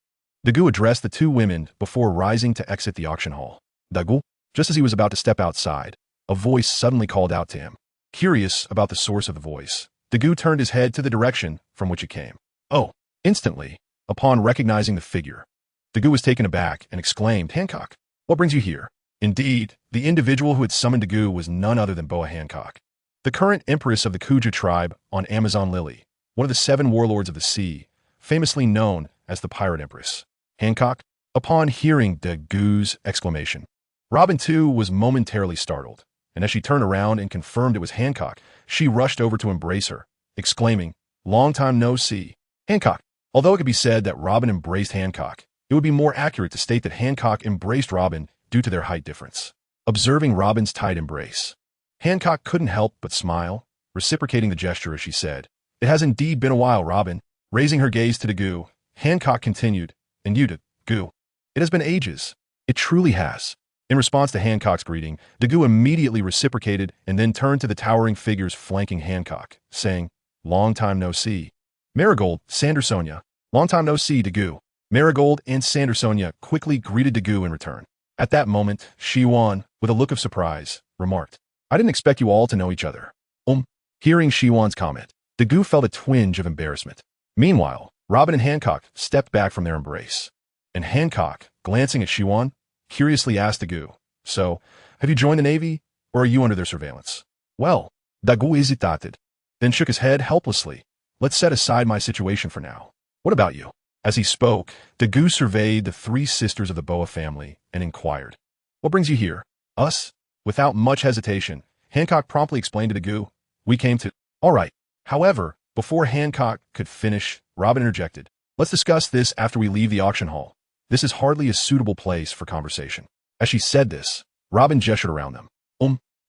[SPEAKER 1] Dagu addressed the two women before rising to exit the auction hall. Dagu, just as he was about to step outside, a voice suddenly called out to him. Curious about the source of the voice, Dagu turned his head to the direction from which it came. Oh! Instantly, upon recognizing the figure, Dagu was taken aback and exclaimed, "Hancock, what brings you here?" Indeed, the individual who had summoned Dagu was none other than Boa Hancock, the current empress of the Kuja tribe on Amazon Lily, one of the 7 warlords of the sea, famously known as the Pirate Empress. Hancock, upon hearing Dagu's exclamation, Robin too was momentarily startled, and as she turned around and confirmed it was Hancock, she rushed over to embrace her, exclaiming, "Long time no see, Hancock." Although it could be said that Robin embraced Hancock, it would be more accurate to state that Hancock embraced Robin due to their height difference. Observing Robin's tight embrace, Hancock couldn't help but smile, reciprocating the gesture as she said, "It has indeed been a while, Robin." Raising her gaze to Dagu, Hancock continued, "And you, Dagu? It has been ages." "It truly has." In response to Hancock's greeting, Dagu immediately reciprocated and then turned to the towering figures flanking Hancock, saying, "Long time no see. Marigold, Sandersonia." "Long time no see, Dagu." Marigold and Sandersonia quickly greeted Dagu in return. At that moment, Shiwan, with a look of surprise, remarked, "I didn't expect you all to know each other." Hearing Shiwan's comment, Dagu felt a twinge of embarrassment. Meanwhile, Robin and Hancock stepped back from their embrace, and Hancock, glancing at Shiwan, curiously asked Dagu, "So, have you joined the Navy, or are you under their surveillance?" "Well," Dagu hesitated, then shook his head helplessly. "Let's set aside my situation for now. What about you?" As he spoke, Dagu surveyed the 3 sisters of the Boa family and inquired, "What brings you here?" "Us?" Without much hesitation, Hancock promptly explained to Dagu, "We came to—" "All right. However, Before Hancock could finish, Robin interjected. Let's discuss this after we leave the auction hall. This is hardly a suitable place for conversation. As she said this, Robin gestured around them.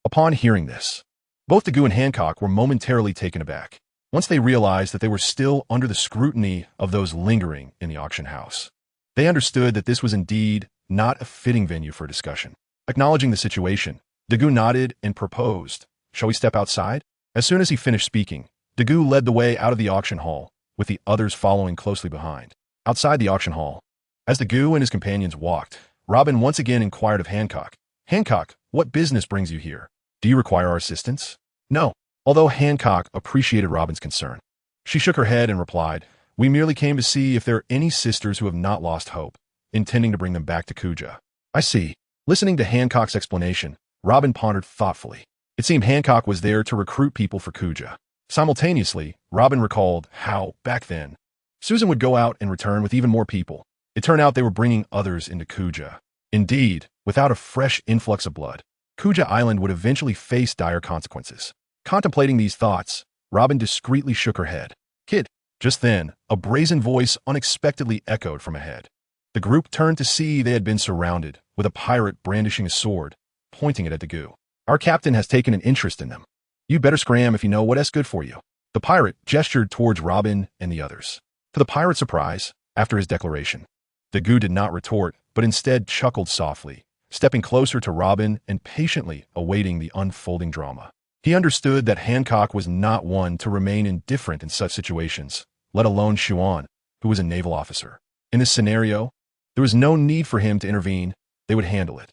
[SPEAKER 1] Upon hearing this, both Dagu and Hancock were momentarily taken aback. Once they realized that they were still under the scrutiny of those lingering in the auction house, they understood that this was indeed not a fitting venue for a discussion. Acknowledging the situation, Dagu nodded and proposed, "Shall we step outside?" As soon as he finished speaking, Dagu led the way out of the auction hall, with the others following closely behind. Outside the auction hall, as Dagu and his companions walked, Robin once again inquired of Hancock. "Hancock, what business brings you here? Do you require our assistance?" "No." Although Hancock appreciated Robin's concern, she shook her head and replied, "We merely came to see if there are any sisters who have not lost hope, intending to bring them back to Kuja." "I see." Listening to Hancock's explanation, Robin pondered thoughtfully. It seemed Hancock was there to recruit people for Kuja. Simultaneously, Robin recalled how, back then, Susan would go out and return with even more people. It turned out they were bringing others into Kuja. Indeed, without a fresh influx of blood, Kuja Island would eventually face dire consequences. Contemplating these thoughts, Robin discreetly shook her head. "Kid." Just then, a brazen voice unexpectedly echoed from ahead. The group turned to see they had been surrounded, with a pirate brandishing a sword, pointing it at Dagu. "Our captain has taken an interest in them. You'd better scram if you know what's good for you." The pirate gestured towards Robin and the others. To the pirate's surprise, after his declaration, Dagu did not retort, but instead chuckled softly, stepping closer to Robin and patiently awaiting the unfolding drama. He understood that Hancock was not one to remain indifferent in such situations, let alone Xuan, who was a naval officer. In this scenario, there was no need for him to intervene. They would handle it.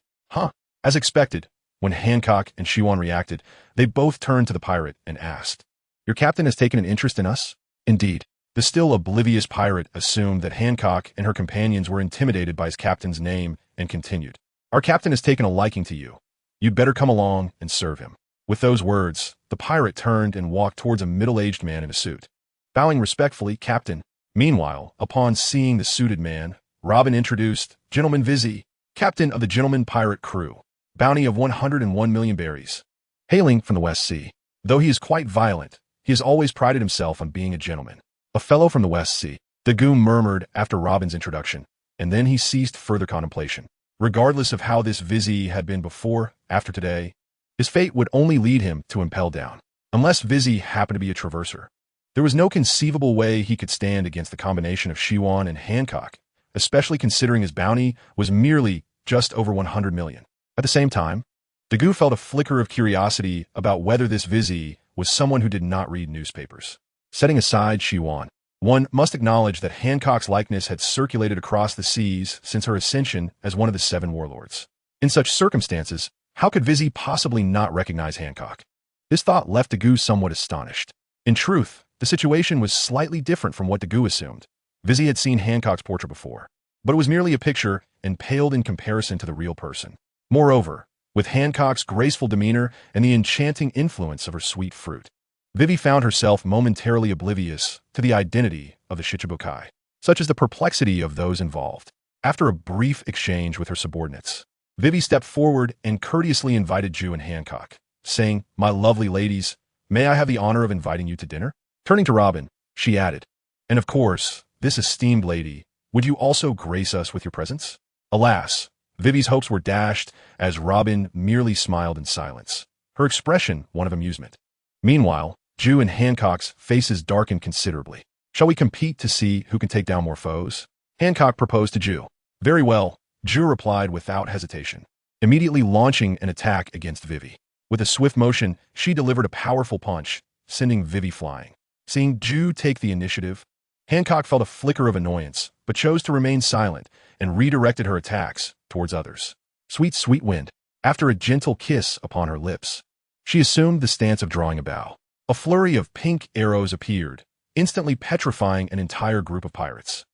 [SPEAKER 1] As expected, when Hancock and Xuan reacted, they both turned to the pirate and asked, "Your captain has taken an interest in us?" "Indeed." The still oblivious pirate assumed that Hancock and her companions were intimidated by his captain's name and continued, "Our captain has taken a liking to you. You'd better come along and serve him." With those words, the pirate turned and walked towards a middle-aged man in a suit. Bowing respectfully, "Captain." Meanwhile, upon seeing the suited man, Robin introduced, "Gentleman Vizzy, captain of the Gentleman Pirate Crew. Bounty of 101 million berries. Hailing from the West Sea. Though he is quite violent, he has always prided himself on being a gentleman. A fellow from the West Sea." Dagu murmured after Robin's introduction, and then he ceased further contemplation. Regardless of how this Vizzy had been before, after today, his fate would only lead him to impel down. Unless Vizzy happened to be a traverser, there was no conceivable way he could stand against the combination of Xuan and Hancock, especially considering his bounty was merely just over 100 million. At the same time, Dagu felt a flicker of curiosity about whether this Vizzy was someone who did not read newspapers. Setting aside Xuan, one must acknowledge that Hancock's likeness had circulated across the seas since her ascension as one of the 7 warlords. In such circumstances, how could Vizzy possibly not recognize Hancock? This thought left Dagu somewhat astonished. In truth, the situation was slightly different from what Dagu assumed. Vizzy had seen Hancock's portrait before, but it was merely a picture and paled in comparison to the real person. Moreover, with Hancock's graceful demeanor and the enchanting influence of her sweet fruit, Vivi found herself momentarily oblivious to the identity of the Shichibukai, such as the perplexity of those involved. After a brief exchange with her subordinates, Vivi stepped forward and courteously invited Ju and Hancock, saying, "My lovely ladies, may I have the honor of inviting you to dinner?" Turning to Robin, she added, "And of course, this esteemed lady, would you also grace us with your presence?" Alas, Vivi's hopes were dashed as Robin merely smiled in silence, her expression one of amusement. Meanwhile, Ju and Hancock's faces darkened considerably. "Shall we compete to see who can take down more foes?" Hancock proposed to Ju. "Very well," Ju replied without hesitation, immediately launching an attack against Vivi. With a swift motion, she delivered a powerful punch, sending Vivi flying. Seeing Ju take the initiative, Hancock felt a flicker of annoyance, but chose to remain silent and redirected her attacks towards others. Sweet, sweet wind. After a gentle kiss upon her lips, she assumed the stance of drawing a bow. A flurry of pink arrows appeared, instantly petrifying an entire group of pirates.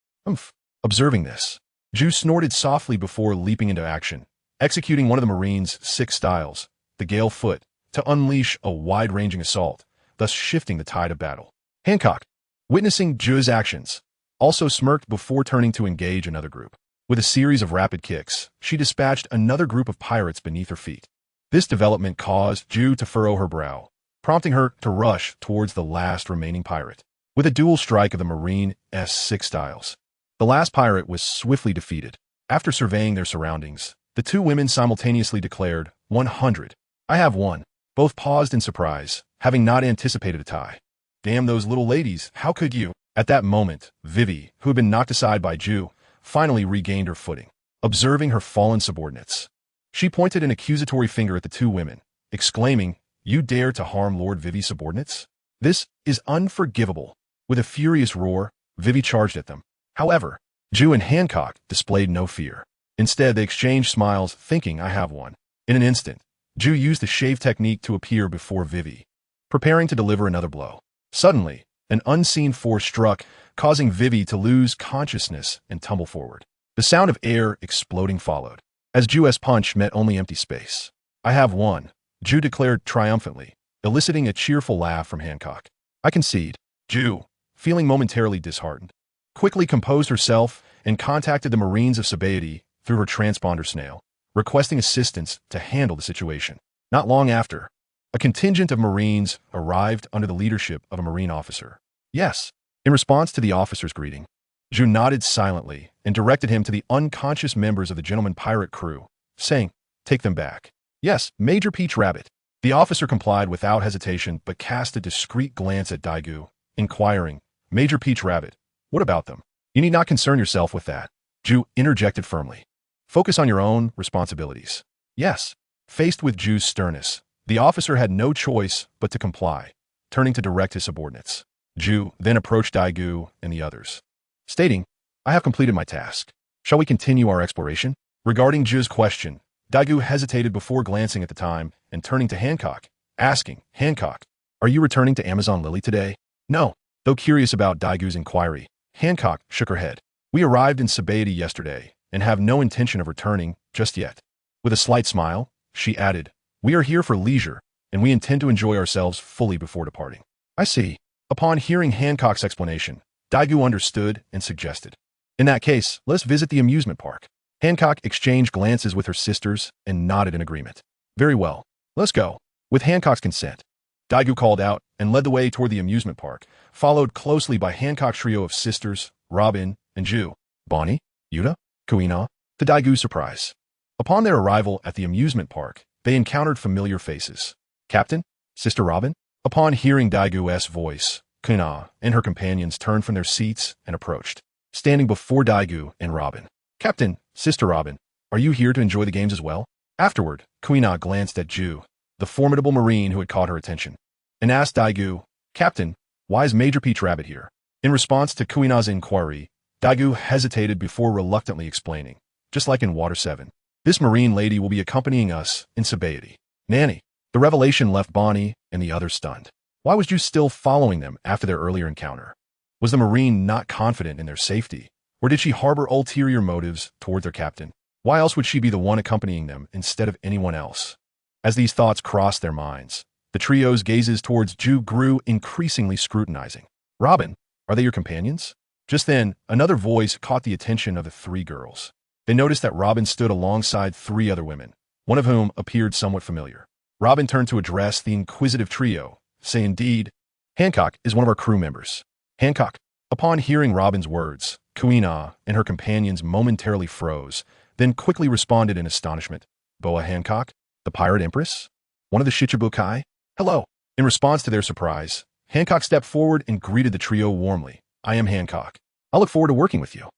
[SPEAKER 1] Observing this, Ju snorted softly before leaping into action, executing one of the Marines' 6 styles, the Gale Foot, to unleash a wide-ranging assault, thus shifting the tide of battle. Hancock, witnessing Ju's actions, also smirked before turning to engage another group. With a series of rapid kicks, she dispatched another group of pirates beneath her feet. This development caused Ju to furrow her brow, prompting her to rush towards the last remaining pirate. with a dual strike of the Marine S6 styles. The last pirate was swiftly defeated. After surveying their surroundings, the two women simultaneously declared, 100. I have won. Both paused in surprise, having not anticipated a tie. Damn those little ladies, how could you? At that moment, Vivi, who had been knocked aside by Ju, finally regained her footing. Observing her fallen subordinates, she pointed an accusatory finger at the two women, exclaiming, "You dare to harm Lord Vivi's subordinates? This is unforgivable." With a furious roar, Vivi charged at them. However, Ju and Hancock displayed no fear. Instead, they exchanged smiles, thinking, "I have one." In an instant, Ju used the shave technique to appear before Vivi, preparing to deliver another blow. Suddenly, an unseen force struck, causing Vivi to lose consciousness and tumble forward. The sound of air exploding followed, as Ju's punch met only empty space. "I have won," Ju declared triumphantly, eliciting a cheerful laugh from Hancock. "I concede." Ju, feeling momentarily disheartened, quickly composed herself and contacted the Marines of Sabaody through her transponder snail, requesting assistance to handle the situation. Not long after, a contingent of Marines arrived under the leadership of a Marine officer. "Yes." In response to the officer's greeting, Ju nodded silently and directed him to the unconscious members of the gentleman pirate crew, saying, "Take them back." "Yes, Major Peach Rabbit." The officer complied without hesitation but cast a discreet glance at Daigou, inquiring, "Major Peach Rabbit, what about them?" "You need not concern yourself with that," Ju interjected firmly. "Focus on your own responsibilities." "Yes." Faced with Ju's sternness, the officer had no choice but to comply, turning to direct his subordinates. Ju then approached Daigou and the others, stating, "I have completed my task. Shall we continue our exploration?" Regarding Ju's question, Daigou hesitated before glancing at the time and turning to Hancock, asking, "Hancock, are you returning to Amazon Lily today?" "No." Though curious about Daigou's inquiry, Hancock shook her head. "We arrived in Sabaody yesterday and have no intention of returning just yet." With a slight smile, she added, "We are here for leisure, and we intend to enjoy ourselves fully before departing." "I see." Upon hearing Hancock's explanation, Daigou understood and suggested, "In that case, let us visit the amusement park." Hancock exchanged glances with her sisters and nodded in agreement. "Very well. Let's go." With Hancock's consent, Daigou called out and led the way toward the amusement park, followed closely by Hancock's trio of sisters, Robin, and Ju, Bonnie, Yuta, Kuina, to Daigou's surprise. Upon their arrival at the amusement park, they encountered familiar faces. "Captain? Sister Robin?" Upon hearing Daigou's voice, Kuina and her companions turned from their seats and approached, standing before Daigou and Robin. "Captain, Sister Robin, are you here to enjoy the games as well?" Afterward, Kuina glanced at Ju, the formidable Marine who had caught her attention, and asked Daigou, "Captain, why is Major Peach Rabbit here?" In response to Kuina's inquiry, Daigou hesitated before reluctantly explaining, "Just like in Water 7, this Marine lady will be accompanying us in Sabaody." "Nanny." The revelation left Bonnie and the others stunned. Why was Ju still following them after their earlier encounter? Was the Marine not confident in their safety? Or did she harbor ulterior motives toward their captain? Why else would she be the one accompanying them instead of anyone else? As these thoughts crossed their minds, the trio's gazes towards Ju grew increasingly scrutinizing. "Robin, are they your companions?" Just then, another voice caught the attention of the three girls. They noticed that Robin stood alongside three other women, one of whom appeared somewhat familiar. Robin turned to address the inquisitive trio, saying, "Indeed, Hancock is one of our crew members." "Hancock." Upon hearing Robin's words, Kuina and her companions momentarily froze, then quickly responded in astonishment. "Boa Hancock, the Pirate Empress? One of the Shichibukai? Hello." In response to their surprise, Hancock stepped forward and greeted the trio warmly. "I am Hancock. I look forward to working with you."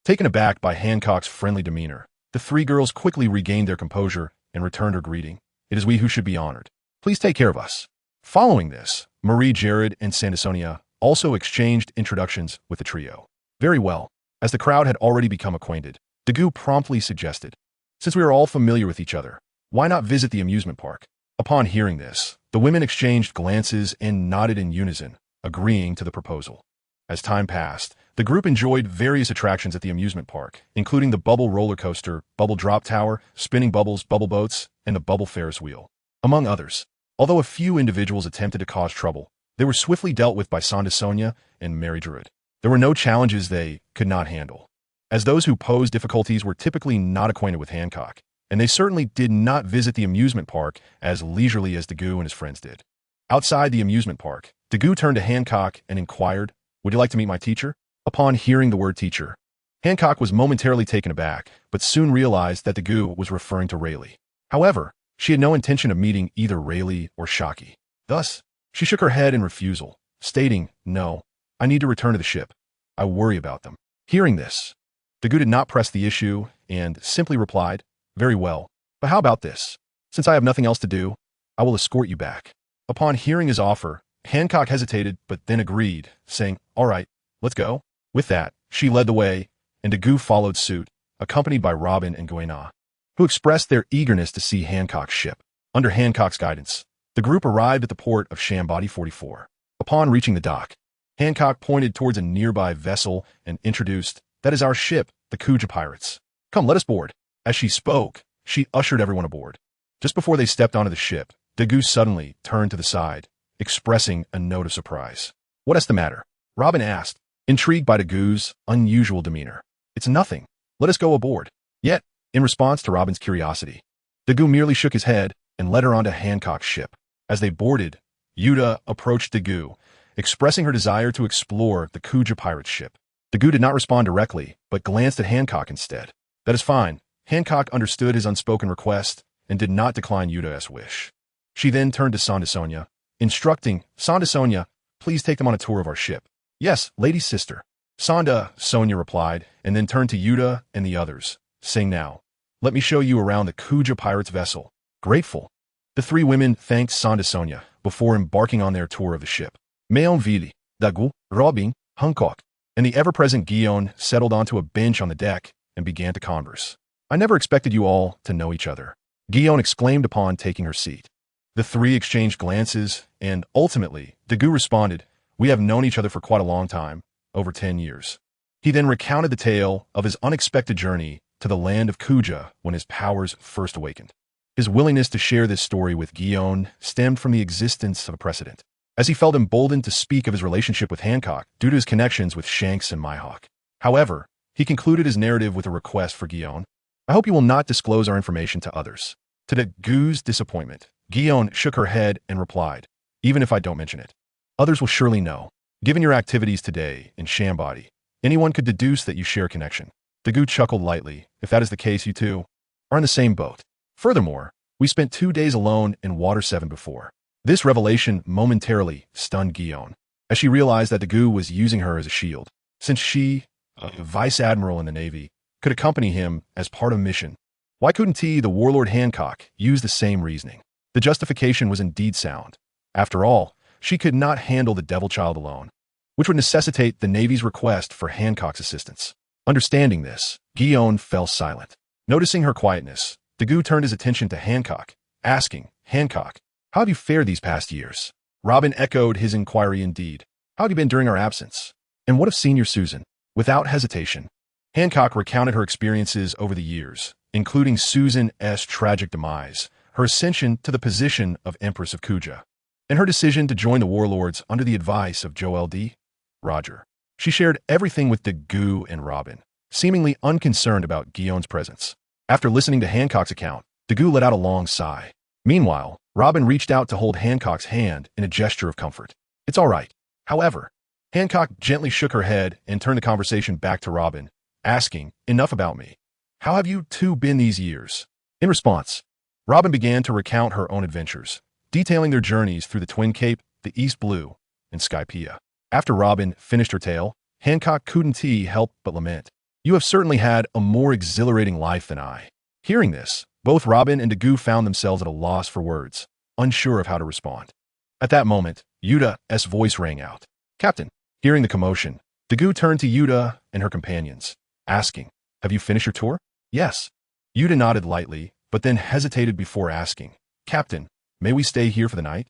[SPEAKER 1] Taken aback by Hancock's friendly demeanor, the three girls quickly regained their composure and returned her greeting. "It is we who should be honored. Please take care of us." Following this, Marie, Jared, and Sandersonia also exchanged introductions with the trio. "Very well." As the crowd had already become acquainted, Daigou promptly suggested, "Since we are all familiar with each other, why not visit the amusement park?" Upon hearing this, the women exchanged glances and nodded in unison, agreeing to the proposal. As time passed, the group enjoyed various attractions at the amusement park, including the bubble roller coaster, bubble drop tower, spinning bubbles, bubble boats, and the bubble Ferris wheel, among others. Although a few individuals attempted to cause trouble, they were swiftly dealt with by Sandersonia and Mary Druid. There were no challenges they could not handle, as those who posed difficulties were typically not acquainted with Hancock, and they certainly did not visit the amusement park as leisurely as Daigou and his friends did. Outside the amusement park, Dagu turned to Hancock and inquired, "Would you like to meet my teacher?" Upon hearing the word teacher, Hancock was momentarily taken aback, but soon realized that Dagu was referring to Rayleigh. However, she had no intention of meeting either Rayleigh or Shaki. Thus, she shook her head in refusal, stating, "No, I need to return to the ship. I worry about them." Hearing this, Dagu did not press the issue and simply replied, "Very well, but how about this? Since I have nothing else to do, I will escort you back." Upon hearing his offer, Hancock hesitated but then agreed, saying, "All right, let's go." With that, she led the way, and Dagu followed suit, accompanied by Robin and Guena, who expressed their eagerness to see Hancock's ship. Under Hancock's guidance, the group arrived at the port of Shambadi 44. Upon reaching the dock, Hancock pointed towards a nearby vessel and introduced, "That is our ship, the Kuja Pirates. Come, let us board." As she spoke, she ushered everyone aboard. Just before they stepped onto the ship, Dagu suddenly turned to the side, expressing a note of surprise. "What is the matter?" Robin asked, intrigued by Dagu's unusual demeanor. "It's nothing. Let us go aboard." Yet, in response to Robin's curiosity, Dagu merely shook his head and led her onto Hancock's ship. As they boarded, Yuta approached Dagu, expressing her desire to explore the Kuja Pirates ship. Dagu did not respond directly, but glanced at Hancock instead. "That is fine." Hancock understood his unspoken request and did not decline Yuta's wish. She then turned to Sandasonia, instructing, "Sandasonia, please take them on a tour of our ship." "Yes, lady sister." Sonia replied, and then turned to Yuta and the others, saying, "Now, let me show you around the Kuja Pirates vessel." Grateful, the three women thanked Sandasonia before embarking on their tour of the ship. Meonvili, Dagu, Robin, Hancock, and the ever-present Guillaume settled onto a bench on the deck and began to converse. "I never expected you all to know each other," Guillaume exclaimed upon taking her seat. The three exchanged glances, and ultimately, Dagu responded, "We have known each other for quite a long time, over 10 years. He then recounted the tale of his unexpected journey to the land of Kuja when his powers first awakened. His willingness to share this story with Guillaume stemmed from the existence of a precedent, as he felt emboldened to speak of his relationship with Hancock due to his connections with Shanks and Mihawk. However, he concluded his narrative with a request for Guillaume. "I hope you will not disclose our information to others." To Dagu's disappointment, Guillaume shook her head and replied, "Even if I don't mention it, others will surely know. Given your activities today in Shambadi, anyone could deduce that you share a connection." Dagu chuckled lightly. "If that is the case, you two are in the same boat. Furthermore, we spent 2 days alone in Water 7 before." This revelation momentarily stunned Guillaume, as she realized that Dagu was using her as a shield, since she, a vice admiral in the Navy, could accompany him as part of a mission. Why couldn't he, the warlord Hancock, use the same reasoning? The justification was indeed sound. After all, she could not handle the Devil Child alone, which would necessitate the Navy's request for Hancock's assistance. Understanding this, Guillaume fell silent. Noticing her quietness, Dagu turned his attention to Hancock, asking, "Hancock, how have you fared these past years?" Robin echoed his inquiry indeed. "How have you been during our absence? And what of Senior Susan?" Without hesitation, Hancock recounted her experiences over the years, including Susan's tragic demise, her ascension to the position of Empress of Kuja, and her decision to join the warlords under the advice of Joel D. Roger. She shared everything with Dagu and Robin, seemingly unconcerned about Guillaume's presence. After listening to Hancock's account, Dagu let out a long sigh. Meanwhile, Robin reached out to hold Hancock's hand in a gesture of comfort. "It's all right." However, Hancock gently shook her head and turned the conversation back to Robin, asking, "Enough about me. How have you two been these years?" In response, Robin began to recount her own adventures, detailing their journeys through the Twin Cape, the East Blue, and Skypea. After Robin finished her tale, Hancock couldn't help but lament. "You have certainly had a more exhilarating life than I." Hearing this, both Robin and Dagu found themselves at a loss for words, unsure of how to respond. At that moment, Yuta's voice rang out. "Captain." Hearing the commotion, Dagu turned to Yuta and her companions, asking, "Have you finished your tour?" "Yes." Yuta nodded lightly, but then hesitated before asking, "Captain, may we stay here for the night?"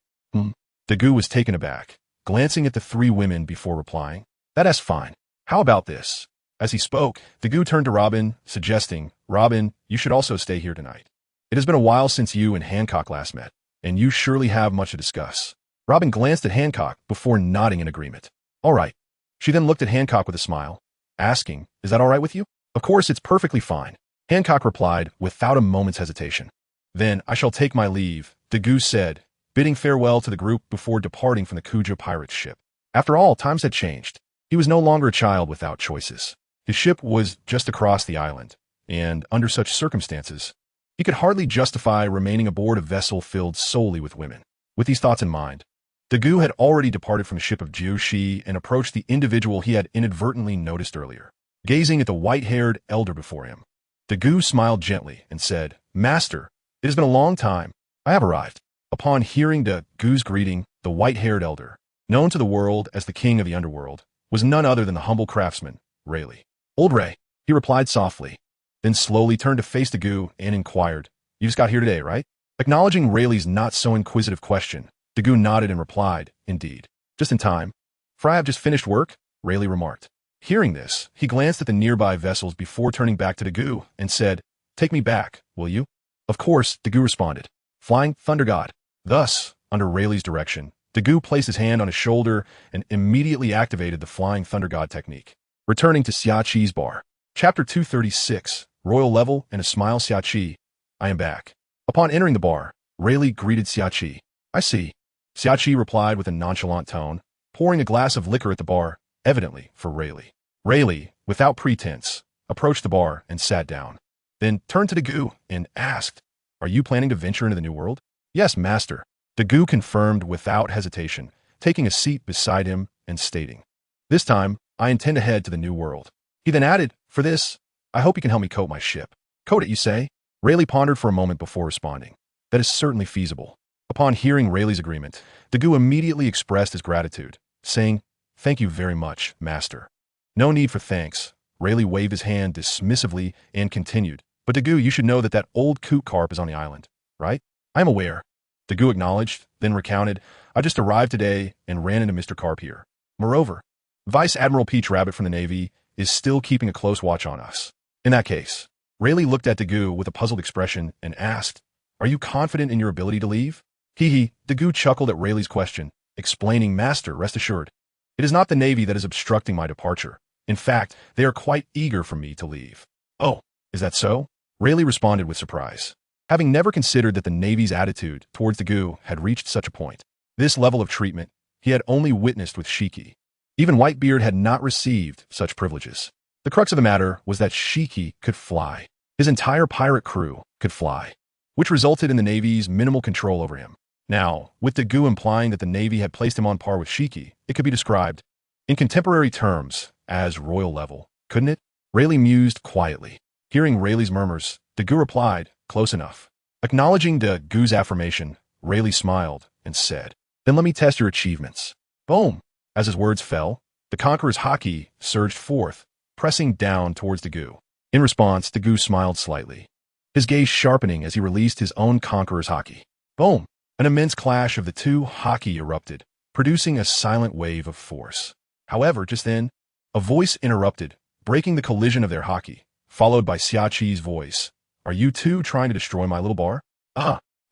[SPEAKER 1] Dagu was taken aback, glancing at the three women before replying, "That's fine. How about this?" As he spoke, Dagu turned to Robin, suggesting, "Robin, you should also stay here tonight. It has been a while since you and Hancock last met, and you surely have much to discuss." Robin glanced at Hancock before nodding in agreement. "All right." She then looked at Hancock with a smile, asking, "Is that all right with you?" "Of course, it's perfectly fine," Hancock replied without a moment's hesitation. "Then I shall take my leave," Dagu said, bidding farewell to the group before departing from the Kuja pirate's ship. After all, times had changed. He was no longer a child without choices. His ship was just across the island, and under such circumstances, he could hardly justify remaining aboard a vessel filled solely with women. With these thoughts in mind, Dagu had already departed from the ship of Jiushi and approached the individual he had inadvertently noticed earlier. Gazing at the white-haired elder before him, Dagu smiled gently and said, "Master, it has been a long time. I have arrived." Upon hearing Dagu's greeting, the white-haired elder, known to the world as the king of the underworld, was none other than the humble craftsman, Rayleigh. "Old Ray," he replied softly, then slowly turned to face Dagu and inquired, "You just got here today, right?" Acknowledging Rayleigh's not-so-inquisitive question, Dagu nodded and replied, "Indeed. Just in time. For I have just finished work," Rayleigh remarked. Hearing this, he glanced at the nearby vessels before turning back to Dagu and said, "Take me back, will you?" "Of course," Dagu responded. "Flying Thunder God." Thus, under Rayleigh's direction, Dagu placed his hand on his shoulder and immediately activated the Flying Thunder God technique. Returning to Xiaqi's bar. Chapter 236, Royal Level and a Smile. Xiaqi, I am back. Upon entering the bar, Rayleigh greeted Xiaqi. "I see." Xiaqi replied with a nonchalant tone, pouring a glass of liquor at the bar, evidently for Rayleigh. Rayleigh, without pretense, approached the bar and sat down, then turned to Dagu and asked, "Are you planning to venture into the New World?" "Yes, master," Dagu confirmed without hesitation, taking a seat beside him and stating, "This time, I intend to head to the New World." He then added, "For this, I hope you can help me coat my ship." "Coat it, you say?" Rayleigh pondered for a moment before responding. "That is certainly feasible." Upon hearing Rayleigh's agreement, Dagu immediately expressed his gratitude, saying, "Thank you very much, master." "No need for thanks." Rayleigh waved his hand dismissively and continued, "But Dagu, you should know that old coot carp is on the island, right?" "I am aware." Dagu acknowledged, then recounted, "I just arrived today and ran into Mr. Carp here. Moreover, Vice Admiral Peach Rabbit from the Navy is still keeping a close watch on us." In that case, Rayleigh looked at Dagu with a puzzled expression and asked, "Are you confident in your ability to leave?" Hee. Dagu chuckled at Rayleigh's question, explaining, "Master, rest assured. It is not the Navy that is obstructing my departure. In fact, they are quite eager for me to leave." "Oh, is that so?" Rayleigh responded with surprise, having never considered that the Navy's attitude towards Dagu had reached such a point. This level of treatment he had only witnessed with Shiki. Even Whitebeard had not received such privileges. The crux of the matter was that Shiki could fly. His entire pirate crew could fly, which resulted in the Navy's minimal control over him. Now, with Dagu implying that the Navy had placed him on par with Shiki, it could be described, in contemporary terms, as royal level, couldn't it? Rayleigh mused quietly. Hearing Rayleigh's murmurs, Dagu replied, "Close enough." Acknowledging Dagu's affirmation, Rayleigh smiled and said, "Then let me test your achievements." Boom! As his words fell, the Conqueror's haki surged forth, pressing down towards Dagu. In response, Dagu smiled slightly, his gaze sharpening as he released his own Conqueror's haki. Boom! An immense clash of the two haki erupted, producing a silent wave of force. However, just then, a voice interrupted, breaking the collision of their haki, followed by Xiaqi's voice. "Are you two trying to destroy my little bar?"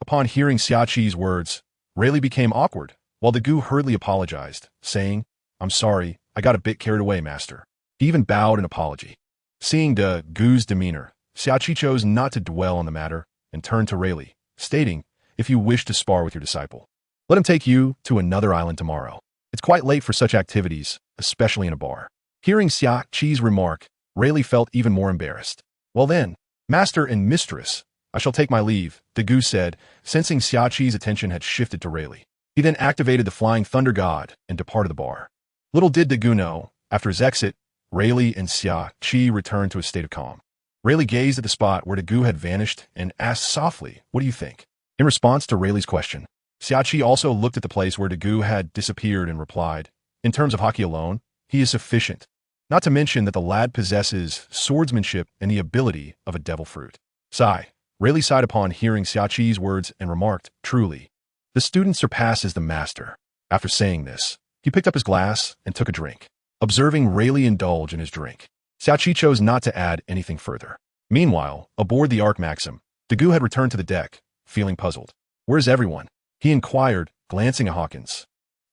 [SPEAKER 1] Upon hearing Xiaqi's words, Rayleigh became awkward, while Dagu hurriedly apologized, saying, "I'm sorry, I got a bit carried away, master." He even bowed in apology. Seeing Dagu's demeanor, Xiaqi chose not to dwell on the matter and turned to Rayleigh, stating, "If you wish to spar with your disciple, let him take you to another island tomorrow. It's quite late for such activities, especially in a bar." Hearing Xiaqi's remark, Rayleigh felt even more embarrassed. "Well then, master and mistress, I shall take my leave," Dagu said, sensing Xiaqi's attention had shifted to Rayleigh. He then activated the Flying Thunder God and departed the bar. Little did Dagu know, after his exit, Rayleigh and Xiaqi returned to a state of calm. Rayleigh gazed at the spot where Dagu had vanished and asked softly, "What do you think?" In response to Rayleigh's question, Xiaqi also looked at the place where Dagu had disappeared and replied, "In terms of haki alone, he is sufficient. Not to mention that the lad possesses swordsmanship and the ability of a devil fruit." Sigh. Rayleigh sighed upon hearing Xiaqi's words and remarked, "Truly, the student surpasses the master." After saying this, he picked up his glass and took a drink. Observing Rayleigh indulge in his drink, Xiaqi chose not to add anything further. Meanwhile, aboard the Ark Maxim, Dagu had returned to the deck, feeling puzzled. "Where's everyone?" he inquired, glancing at Hawkins,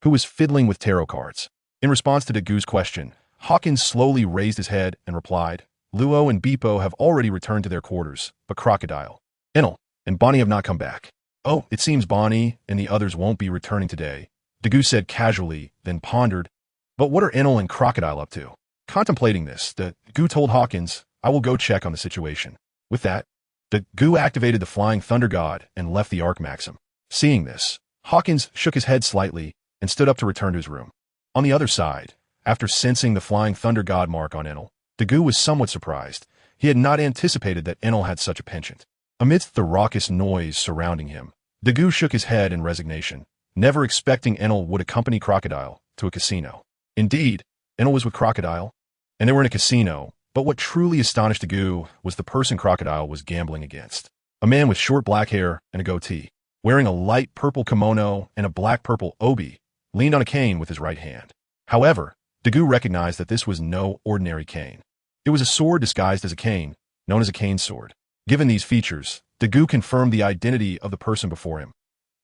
[SPEAKER 1] who was fiddling with tarot cards. In response to Dagu's question, Hawkins slowly raised his head and replied, "Luo and Beepo have already returned to their quarters, but Crocodile, Enel, and Bonnie have not come back." Oh, it seems Bonnie and the others won't be returning today, Dagu said casually, then pondered. But what are Enel and Crocodile up to? Contemplating this, the Dagu told Hawkins, I will go check on the situation. With that, the Dagu activated the Flying Thunder God and left the Arc Maxim. Seeing this, Hawkins shook his head slightly and stood up to return to his room. On the other side, after sensing the Flying Thunder God mark on Enel, Dagu was somewhat surprised. He had not anticipated that Enel had such a penchant. Amidst the raucous noise surrounding him, Dagu shook his head in resignation, never expecting Enel would accompany Crocodile to a casino. Indeed, Enel was with Crocodile, and they were in a casino, but what truly astonished Dagu was the person Crocodile was gambling against. A man with short black hair and a goatee, wearing a light purple kimono and a black-purple obi, leaned on a cane with his right hand. However, Dagu recognized that this was no ordinary cane. It was a sword disguised as a cane, known as a cane sword. Given these features, Dagu confirmed the identity of the person before him.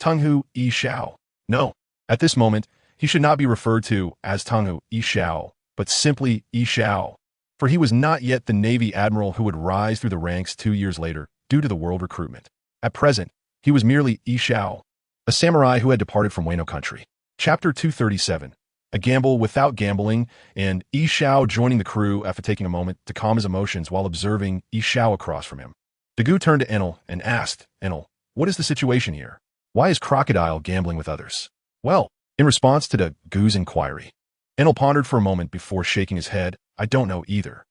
[SPEAKER 1] Tenghu Yi Xiao. No, at this moment, he should not be referred to as Tenghu Yi Xiao, but simply Yi Xiao, for he was not yet the Navy admiral who would rise through the ranks 2 years later due to the world recruitment. At present, he was merely Yi Xiao, a samurai who had departed from Wano country. Chapter 237. A gamble without gambling, and Yi Xiao joining the crew after taking a moment to calm his emotions while observing Yi Xiao across from him. Dagu turned to Enel and asked, Enel, what is the situation here? Why is Crocodile gambling with others? Well, in response to Dagu's inquiry, Enel pondered for a moment before shaking his head. I don't know either.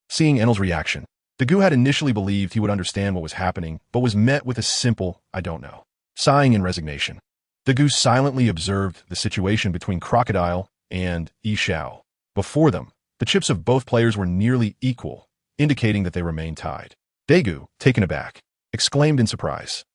[SPEAKER 1] Seeing Enel's reaction, Dagu had initially believed he would understand what was happening, but was met with a simple, I don't know. Sighing in resignation, Dagu silently observed the situation between Crocodile and Yi Xiao. Before them, the chips of both players were nearly equal, indicating that they remained tied. Dagu, taken aback, exclaimed in surprise.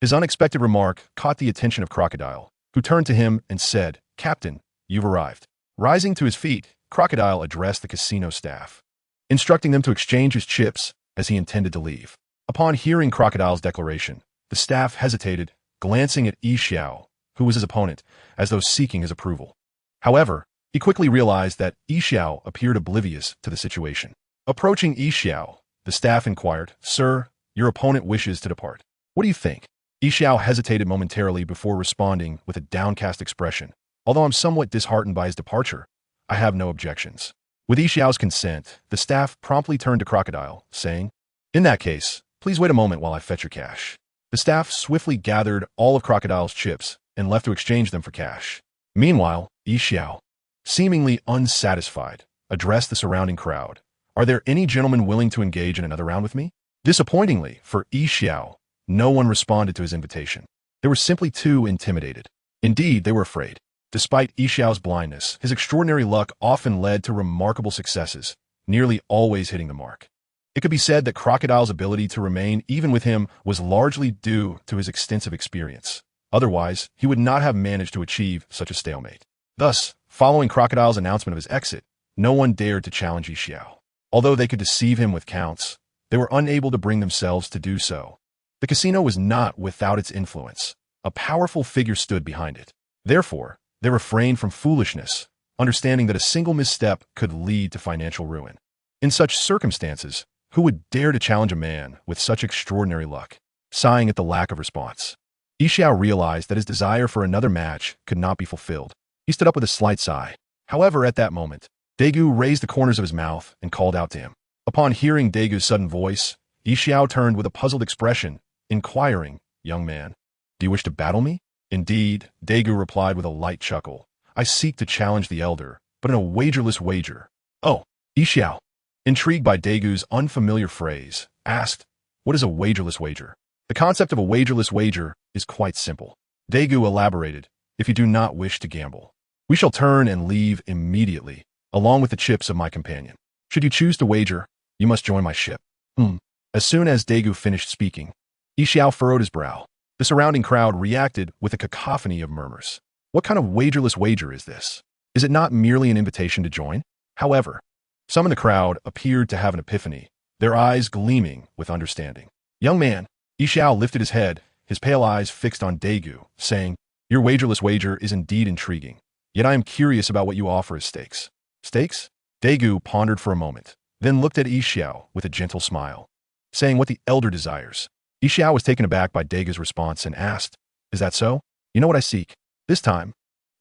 [SPEAKER 1] His unexpected remark caught the attention of Crocodile, who turned to him and said, Captain, you've arrived. Rising to his feet, Crocodile addressed the casino staff, instructing them to exchange his chips as he intended to leave. Upon hearing Crocodile's declaration, the staff hesitated, glancing at Yi Xiao, who was his opponent, as though seeking his approval. However, he quickly realized that Yi Xiao appeared oblivious to the situation. Approaching Yi Xiao, the staff inquired, Sir, your opponent wishes to depart. What do you think? Yi Xiao hesitated momentarily before responding with a downcast expression. Although I'm somewhat disheartened by his departure, I have no objections. With Yi Xiao's consent, the staff promptly turned to Crocodile, saying, In that case, please wait a moment while I fetch your cash. The staff swiftly gathered all of Crocodile's chips and left to exchange them for cash. Meanwhile, Yi Xiao, seemingly unsatisfied, addressed the surrounding crowd. Are there any gentlemen willing to engage in another round with me? Disappointingly, for Yi Xiao, no one responded to his invitation. They were simply too intimidated. Indeed, they were afraid. Despite Yi Xiao's blindness, his extraordinary luck often led to remarkable successes, nearly always hitting the mark. It could be said that Crocodile's ability to remain even with him was largely due to his extensive experience. Otherwise, he would not have managed to achieve such a stalemate. Thus, following Crocodile's announcement of his exit, no one dared to challenge Yi Xiao. Although they could deceive him with counts, they were unable to bring themselves to do so. The casino was not without its influence. A powerful figure stood behind it. Therefore, they refrained from foolishness, understanding that a single misstep could lead to financial ruin. In such circumstances, who would dare to challenge a man with such extraordinary luck? Sighing at the lack of response, Yi Xiao realized that his desire for another match could not be fulfilled. He stood up with a slight sigh. However, at that moment, Dagu raised the corners of his mouth and called out to him. Upon hearing Dagu's sudden voice, Yi Xiao turned with a puzzled expression, inquiring, Young man, do you wish to battle me? Indeed, Dagu replied with a light chuckle. I seek to challenge the elder, but in a wagerless wager. Oh, Yi Xiao, intrigued by Dagu's unfamiliar phrase, asked, What is a wagerless wager? The concept of a wagerless wager is quite simple. Dagu elaborated, If you do not wish to gamble, we shall turn and leave immediately, along with the chips of my companion. Should you choose to wager, you must join my ship. As soon as Dagu finished speaking, Yi Xiao furrowed his brow. The surrounding crowd reacted with a cacophony of murmurs. What kind of wagerless wager is this? Is it not merely an invitation to join? However, some in the crowd appeared to have an epiphany, their eyes gleaming with understanding. Young man, Yi Xiao lifted his head, his pale eyes fixed on Dagu, saying, Your wagerless wager is indeed intriguing, yet I am curious about what you offer as stakes. Stakes? Dagu pondered for a moment, then looked at Yi Xiao with a gentle smile, saying what the elder desires. Xiao was taken aback by Dagu's response and asked, "Is that so? You know what I seek?" This time,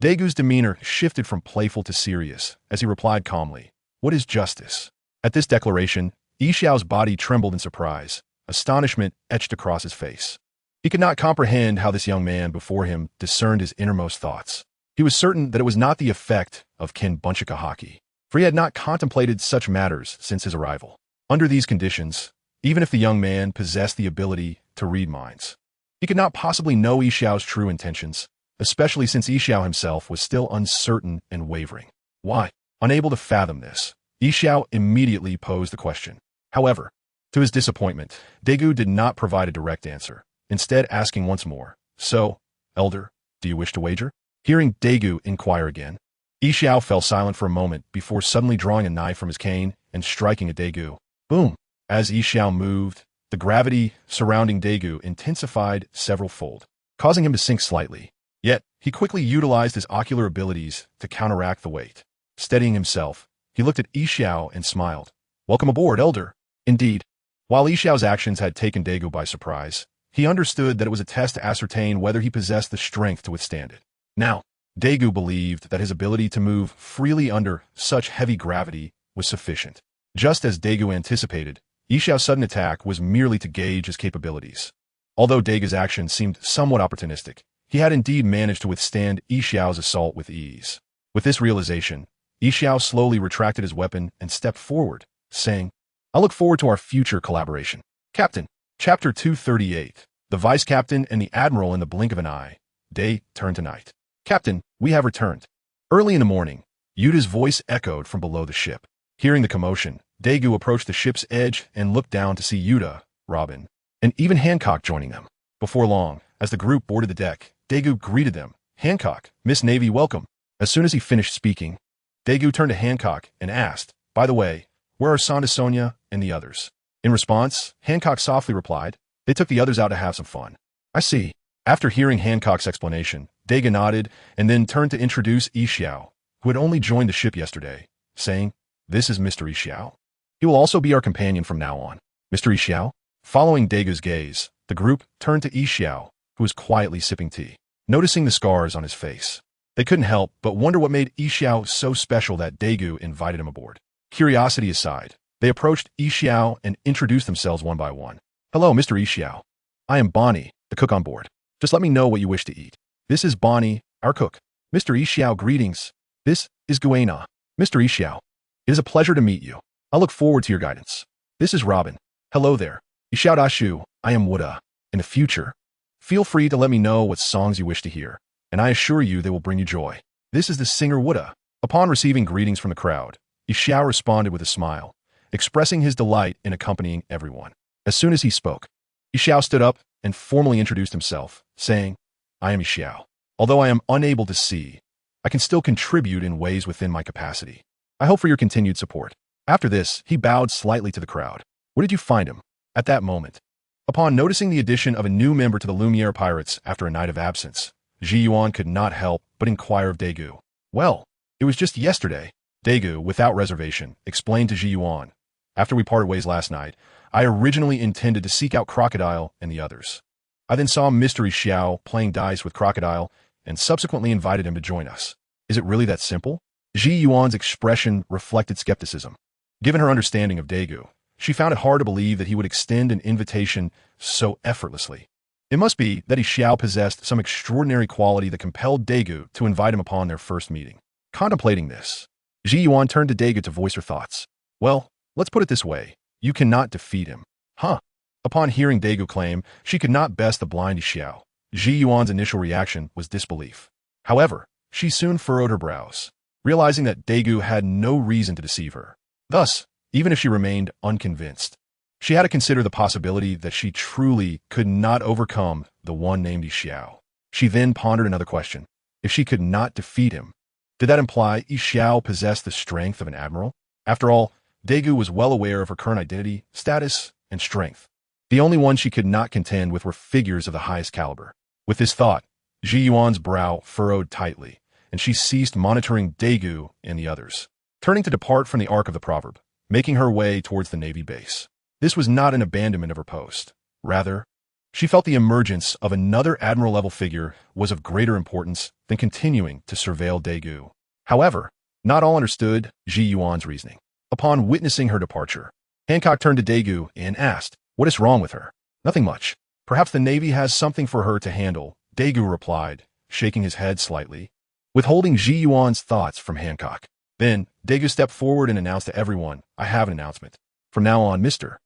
[SPEAKER 1] Dagu's demeanor shifted from playful to serious as he replied calmly, "What is justice?" At this declaration, Xiao's body trembled in surprise. Astonishment etched across his face. He could not comprehend how this young man before him discerned his innermost thoughts. He was certain that it was not the effect of Kin Bunchika Haki, for he had not contemplated such matters since his arrival. Under these conditions, even if the young man possessed the ability to read minds, he could not possibly know Xiao's true intentions, especially since Xiao himself was still uncertain and wavering. Why? Unable to fathom this, Xiao immediately posed the question. However, to his disappointment, Dagu did not provide a direct answer, instead asking once more, "So, Elder, do you wish to wager?" Hearing Dagu inquire again, Xiao fell silent for a moment before suddenly drawing a knife from his cane and striking at Dagu. Boom! As Xiao moved, the gravity surrounding Dagu intensified several-fold, causing him to sink slightly. Yet, he quickly utilized his ocular abilities to counteract the weight. Steadying himself, he looked at Xiao and smiled. "Welcome aboard, Elder." Indeed, while Xiao's actions had taken Dagu by surprise, he understood that it was a test to ascertain whether he possessed the strength to withstand it. Now, Dagu believed that his ability to move freely under such heavy gravity was sufficient. Just as Dagu anticipated, Xiao's sudden attack was merely to gauge his capabilities. Although Dagu's action seemed somewhat opportunistic, he had indeed managed to withstand Xiao's assault with ease. With this realization, Xiao slowly retracted his weapon and stepped forward, saying, "I look forward to our future collaboration." Captain, Chapter 238, The Vice Captain and the Admiral in the Blink of an Eye. Day turned to night. "Captain, we have returned." Early in the morning, Yuta's voice echoed from below the ship. Hearing the commotion, Dagu approached the ship's edge and looked down to see Yuta, Robin, and even Hancock joining them. Before long, as the group boarded the deck, Dagu greeted them. "Hancock, Miss Navy, welcome." As soon as he finished speaking, Dagu turned to Hancock and asked, "By the way, where are Santa Sonia and the others?" In response, Hancock softly replied, "They took the others out to have some fun." "I see." After hearing Hancock's explanation, Dagu nodded and then turned to introduce Xiao, who had only joined the ship yesterday, saying, "This is Mr. Xiao. He will also be our companion from now on." "Mr. Xiao?" Following Dagu's gaze, the group turned to Xiao, who was quietly sipping tea. Noticing the scars on his face, they couldn't help but wonder what made Xiao so special that Dagu invited him aboard. Curiosity aside, they approached Xiao and introduced themselves one by one. "Hello, Mr. Xiao. I am Bonnie, the cook on board. Just let me know what you wish to eat." "This is Bonnie, our cook." "Mr. Xiao, greetings. This is Guena." "Mr. Xiao, it is a pleasure to meet you. I look forward to your guidance." "This is Robin." "Hello there. Xiao Dashu, I am Wuda. In the future, feel free to let me know what songs you wish to hear, and I assure you they will bring you joy." "This is the singer Wuda." Upon receiving greetings from the crowd, Xiao responded with a smile, expressing his delight in accompanying everyone. As soon as he spoke, Xiao stood up and formally introduced himself, saying, "I am Xiao. Although I am unable to see, I can still contribute in ways within my capacity. I hope for your continued support." After this, he bowed slightly to the crowd. "Where did you find him?" At that moment, upon noticing the addition of a new member to the Lumiere Pirates after a night of absence, Ji Yuan could not help but inquire of Dagu. "Well, it was just yesterday." Dagu, without reservation, explained to Ji Yuan, "After we parted ways last night, I originally intended to seek out Crocodile and the others. I then saw Mystery Xiao playing dice with Crocodile and subsequently invited him to join us." "Is it really that simple?" Ji Yuan's expression reflected skepticism. Given her understanding of Dagu, she found it hard to believe that he would extend an invitation so effortlessly. It must be that Xiao possessed some extraordinary quality that compelled Dagu to invite him upon their first meeting. Contemplating this, Ji Yuan turned to Dagu to voice her thoughts. "Well, let's put it this way. You cannot defeat him." "Huh?" Upon hearing Dagu claim she could not best the blind Xiao, Ji Yuan's initial reaction was disbelief. However, she soon furrowed her brows, realizing that Dagu had no reason to deceive her. Thus, even if she remained unconvinced, she had to consider the possibility that she truly could not overcome the one named Xiao. She then pondered another question. If she could not defeat him, did that imply Xiao possessed the strength of an admiral? After all, Dagu was well aware of her current identity, status, and strength. The only ones she could not contend with were figures of the highest caliber. With this thought, Ji Yuan's brow furrowed tightly, and she ceased monitoring Dagu and the others, turning to depart from the arc of the proverb, making her way towards the Navy base. This was not an abandonment of her post. Rather, She felt the emergence of another admiral-level figure was of greater importance than continuing to surveil Daegu. However, not all understood Ji Yuan's reasoning. Upon witnessing her departure, Hancock turned to Daegu and asked, "What is wrong with her?" "Nothing much. Perhaps the Navy has something for her to handle," Daegu replied, shaking his head slightly, withholding Ji Yuan's thoughts from Hancock. Then, Daegu stepped forward and announced to everyone, "I have an announcement. From now on, Mr.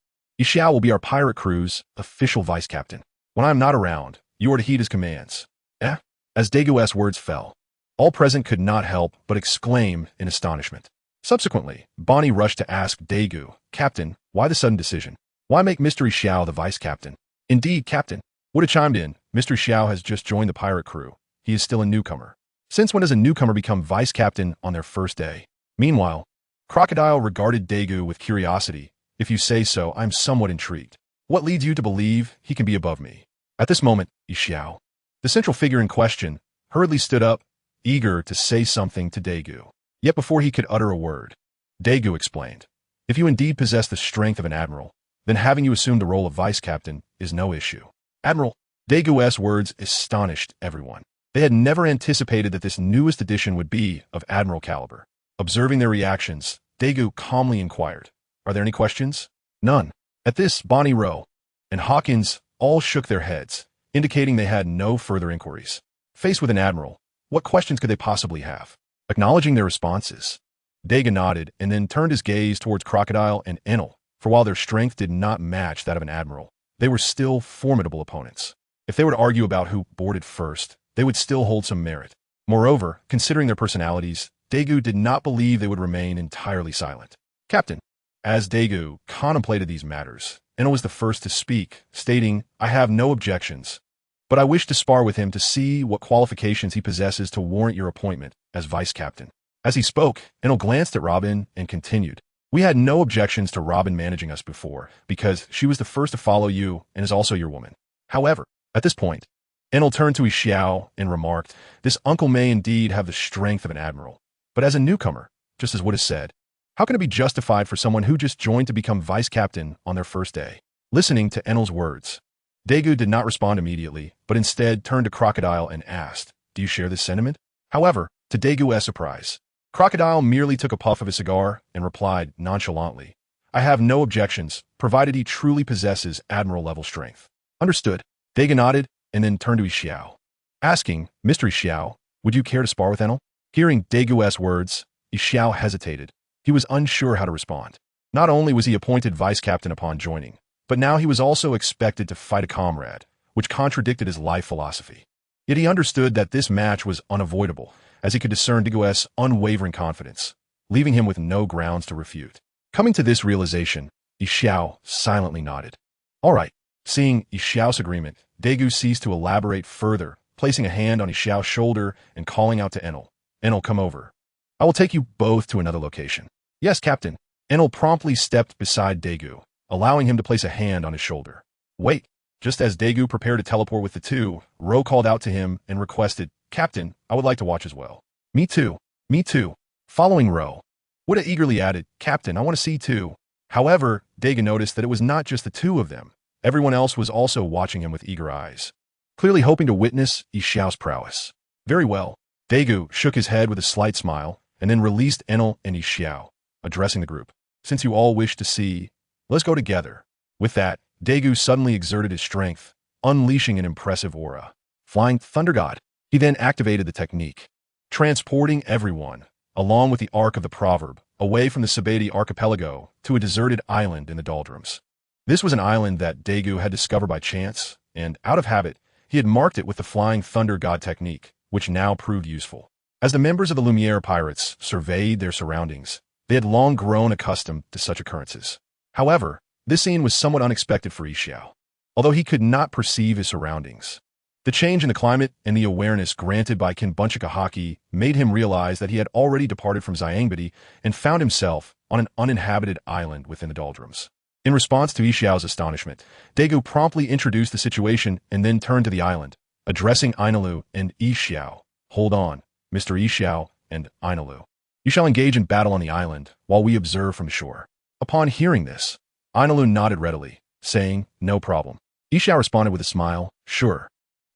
[SPEAKER 1] Yixiao will be our pirate crew's official vice captain. When I am not around, you are to heed his commands." Eh? As Daegu's words fell, all present could not help but exclaim in astonishment. Subsequently, Bonnie rushed to ask Daegu, "Captain, why the sudden decision? Why make Mr. Yixiao the vice captain?" "Indeed, Captain," Would have chimed in, "Mr. Xiao has just joined the pirate crew. He is still a newcomer." "Since when does a newcomer become vice captain on their first day?" Meanwhile, Crocodile regarded Daegu with curiosity. "If you say so, I'm somewhat intrigued. What leads you to believe he can be above me?" At this moment, Yixiao, the central figure in question, hurriedly stood up, eager to say something to Daegu. Yet before he could utter a word, Daegu explained, "If you indeed possess the strength of an admiral, then having you assume the role of vice captain is no issue." Admiral, Daegu's words astonished everyone. They had never anticipated that this newest addition would be of admiral caliber. Observing their reactions, Daegu calmly inquired, "Are there any questions?" "None." At this, Bonnie Rowe and Hawkins all shook their heads, indicating they had no further inquiries. Faced with an admiral, what questions could they possibly have? Acknowledging their responses, Daegu nodded and then turned his gaze towards Crocodile and Enel, for while their strength did not match that of an admiral, they were still formidable opponents. If they were to argue about who boarded first, they would still hold some merit. Moreover, considering their personalities, Daegu did not believe they would remain entirely silent. "Captain." As Daegu contemplated these matters, Enel was the first to speak, stating, "I have no objections, but I wish to spar with him to see what qualifications he possesses to warrant your appointment as vice captain." As he spoke, Enel glanced at Robin and continued, "We had no objections to Robin managing us before, because she was the first to follow you and is also your woman. However," at this point, Enel turned to Yixiao and remarked, "This uncle may indeed have the strength of an admiral, but as a newcomer, just as Wood has said, how can it be justified for someone who just joined to become vice captain on their first day?" Listening to Enel's words, Daegu did not respond immediately, but instead turned to Crocodile and asked, "Do you share this sentiment?" However, to Daegu's surprise, Crocodile merely took a puff of his cigar and replied nonchalantly, "I have no objections, provided he truly possesses admiral-level strength." "Understood." Daegu nodded and then turned to Yixiao, asking, "Mr. Yixiao, would you care to spar with Enel?" Hearing Daegu's words, Yixiao hesitated. He was unsure how to respond. Not only was he appointed vice captain upon joining, but now he was also expected to fight a comrade, which contradicted his life philosophy. Yet he understood that this match was unavoidable, as he could discern Daegu's unwavering confidence, leaving him with no grounds to refute. Coming to this realization, Yixiao silently nodded. "All right." Seeing Yixiao's agreement, Daegu ceased to elaborate further, placing a hand on Yixiao's shoulder and calling out to Enel, "Enel, come over. I will take you both to another location." "Yes, Captain." Enel promptly stepped beside Daegu, allowing him to place a hand on his shoulder. "Wait." Just as Daegu prepared to teleport with the two, Ro called out to him and requested, "Captain, I would like to watch as well." "Me too." "Me too." Following Ro, Wood eagerly added, "Captain, I want to see too." However, Daegu noticed that it was not just the two of them. Everyone else was also watching him with eager eyes, clearly hoping to witness Yixiao's prowess. "Very well." Daegu shook his head with a slight smile, and then released Enel and Yixiao, addressing the group. "Since you all wish to see, let's go together." With that, Daegu suddenly exerted his strength, unleashing an impressive aura. Flying Thunder God, he then activated the technique, transporting everyone, along with the Ark of the Proverb, away from the Sabeti archipelago to a deserted island in the doldrums. This was an island that Daegu had discovered by chance, and, out of habit, he had marked it with the Flying Thunder God technique, which now proved useful. As the members of the Lumiere pirates surveyed their surroundings, they had long grown accustomed to such occurrences. However, this scene was somewhat unexpected for Yixiao, although he could not perceive his surroundings. The change in the climate and the awareness granted by Kinbunchika Haki made him realize that he had already departed from Xiangbedi and found himself on an uninhabited island within the doldrums. In response to Yixiao's astonishment, Daegu promptly introduced the situation and then turned to the island, addressing Ainalu and Yixiao. "Hold on, Mr. Yixiao and Ainalu. You shall engage in battle on the island while we observe from shore." Upon hearing this, Ainalu nodded readily, saying, "No problem." Yixiao responded with a smile, "Sure.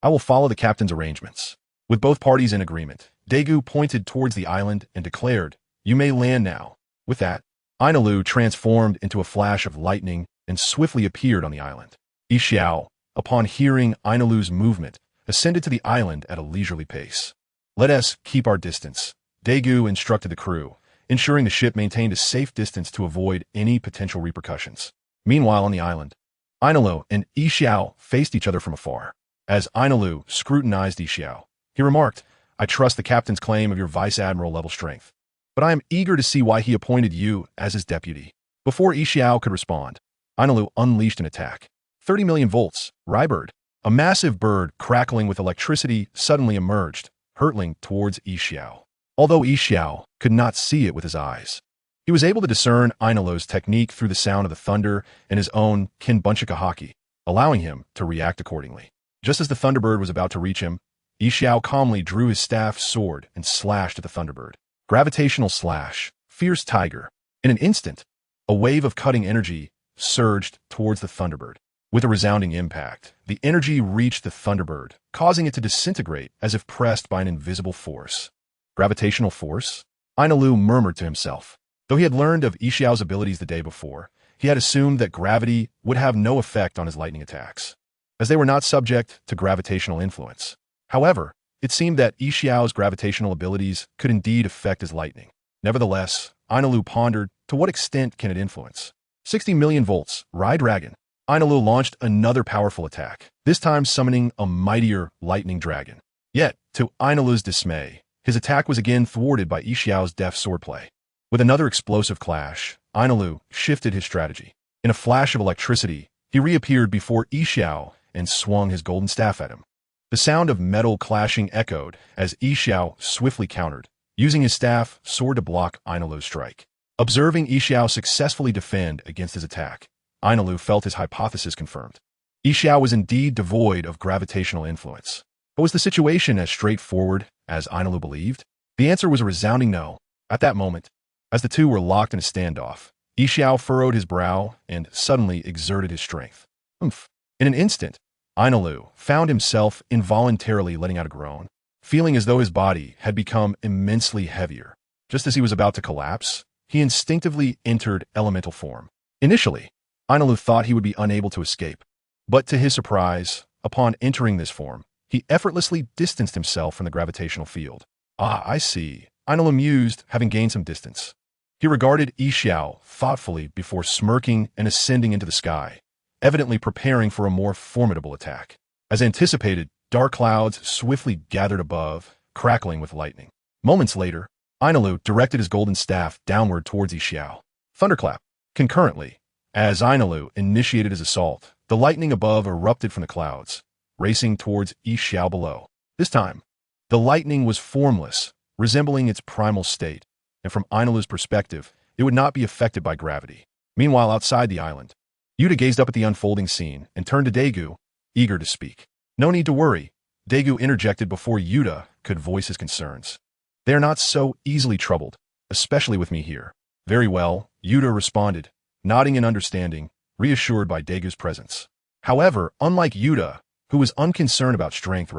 [SPEAKER 1] I will follow the captain's arrangements." With both parties in agreement, Daegu pointed towards the island and declared, "You may land now." With that, Ainalu transformed into a flash of lightning and swiftly appeared on the island. Yixiao, upon hearing Ainalu's movement, ascended to the island at a leisurely pace. "Let us keep our distance," Daegu instructed the crew, ensuring the ship maintained a safe distance to avoid any potential repercussions. Meanwhile on the island, Ainalu and Yixiao faced each other from afar. As Ainalu scrutinized Yixiao, he remarked, "I trust the captain's claim of your vice admiral level strength, but I am eager to see why he appointed you as his deputy." Before Yixiao could respond, Ainalu unleashed an attack. 30 million volts, Rybird. A massive bird crackling with electricity suddenly emerged, hurtling towards Yixiao. Although Yixiao could not see it with his eyes, he was able to discern Ainalu's technique through the sound of the thunder and his own Kinbunchika haki, allowing him to react accordingly. Just as the Thunderbird was about to reach him, Yixiao calmly drew his staff sword and slashed at the Thunderbird. Gravitational slash, fierce tiger. In an instant, a wave of cutting energy surged towards the Thunderbird. With a resounding impact, the energy reached the Thunderbird, causing it to disintegrate as if pressed by an invisible force. Gravitational force? Ainalu murmured to himself. Though he had learned of Yixiao's abilities the day before, he had assumed that gravity would have no effect on his lightning attacks, as they were not subject to gravitational influence. However, it seemed that Yixiao's gravitational abilities could indeed affect his lightning. Nevertheless, Ainalu pondered, to what extent can it influence? 60 million volts, Rai Dragon. Ainalu launched another powerful attack, this time summoning a mightier lightning dragon. Yet, to Ainalu's dismay, his attack was again thwarted by Yixiao's deft swordplay. With another explosive clash, Ainalu shifted his strategy. In a flash of electricity, he reappeared before Yixiao and swung his golden staff at him. The sound of metal clashing echoed as Yixiao swiftly countered, using his staff sword to block Ainalu's strike. Observing Yixiao successfully defend against his attack, Ainalu felt his hypothesis confirmed. Yixiao was indeed devoid of gravitational influence. But was the situation as straightforward as Ainalu believed? The answer was a resounding no. At that moment, as the two were locked in a standoff, Yixiao furrowed his brow and suddenly exerted his strength. Oomph. In an instant, Ainalu found himself involuntarily letting out a groan, feeling as though his body had become immensely heavier. Just as he was about to collapse, he instinctively entered elemental form. Initially, Ainalu thought he would be unable to escape, but to his surprise, upon entering this form, he effortlessly distanced himself from the gravitational field. "Ah, I see," Ainalu mused, having gained some distance. He regarded Yixiao thoughtfully before smirking and ascending into the sky, evidently preparing for a more formidable attack. As anticipated, dark clouds swiftly gathered above, crackling with lightning. Moments later, Ainalu directed his golden staff downward towards Yixiao. Thunderclap. Concurrently, as Ainalu initiated his assault, the lightning above erupted from the clouds, racing towards Yixiao below. This time, the lightning was formless, resembling its primal state, and from Ainalu's perspective, it would not be affected by gravity. Meanwhile, outside the island, Yuta gazed up at the unfolding scene and turned to Daegu, eager to speak. "No need to worry," Daegu interjected before Yuta could voice his concerns. "They are not so easily troubled, especially with me here." "Very well," Yuta responded, nodding in understanding, reassured by Daegu's presence. However, unlike Yuta, who was unconcerned about strength,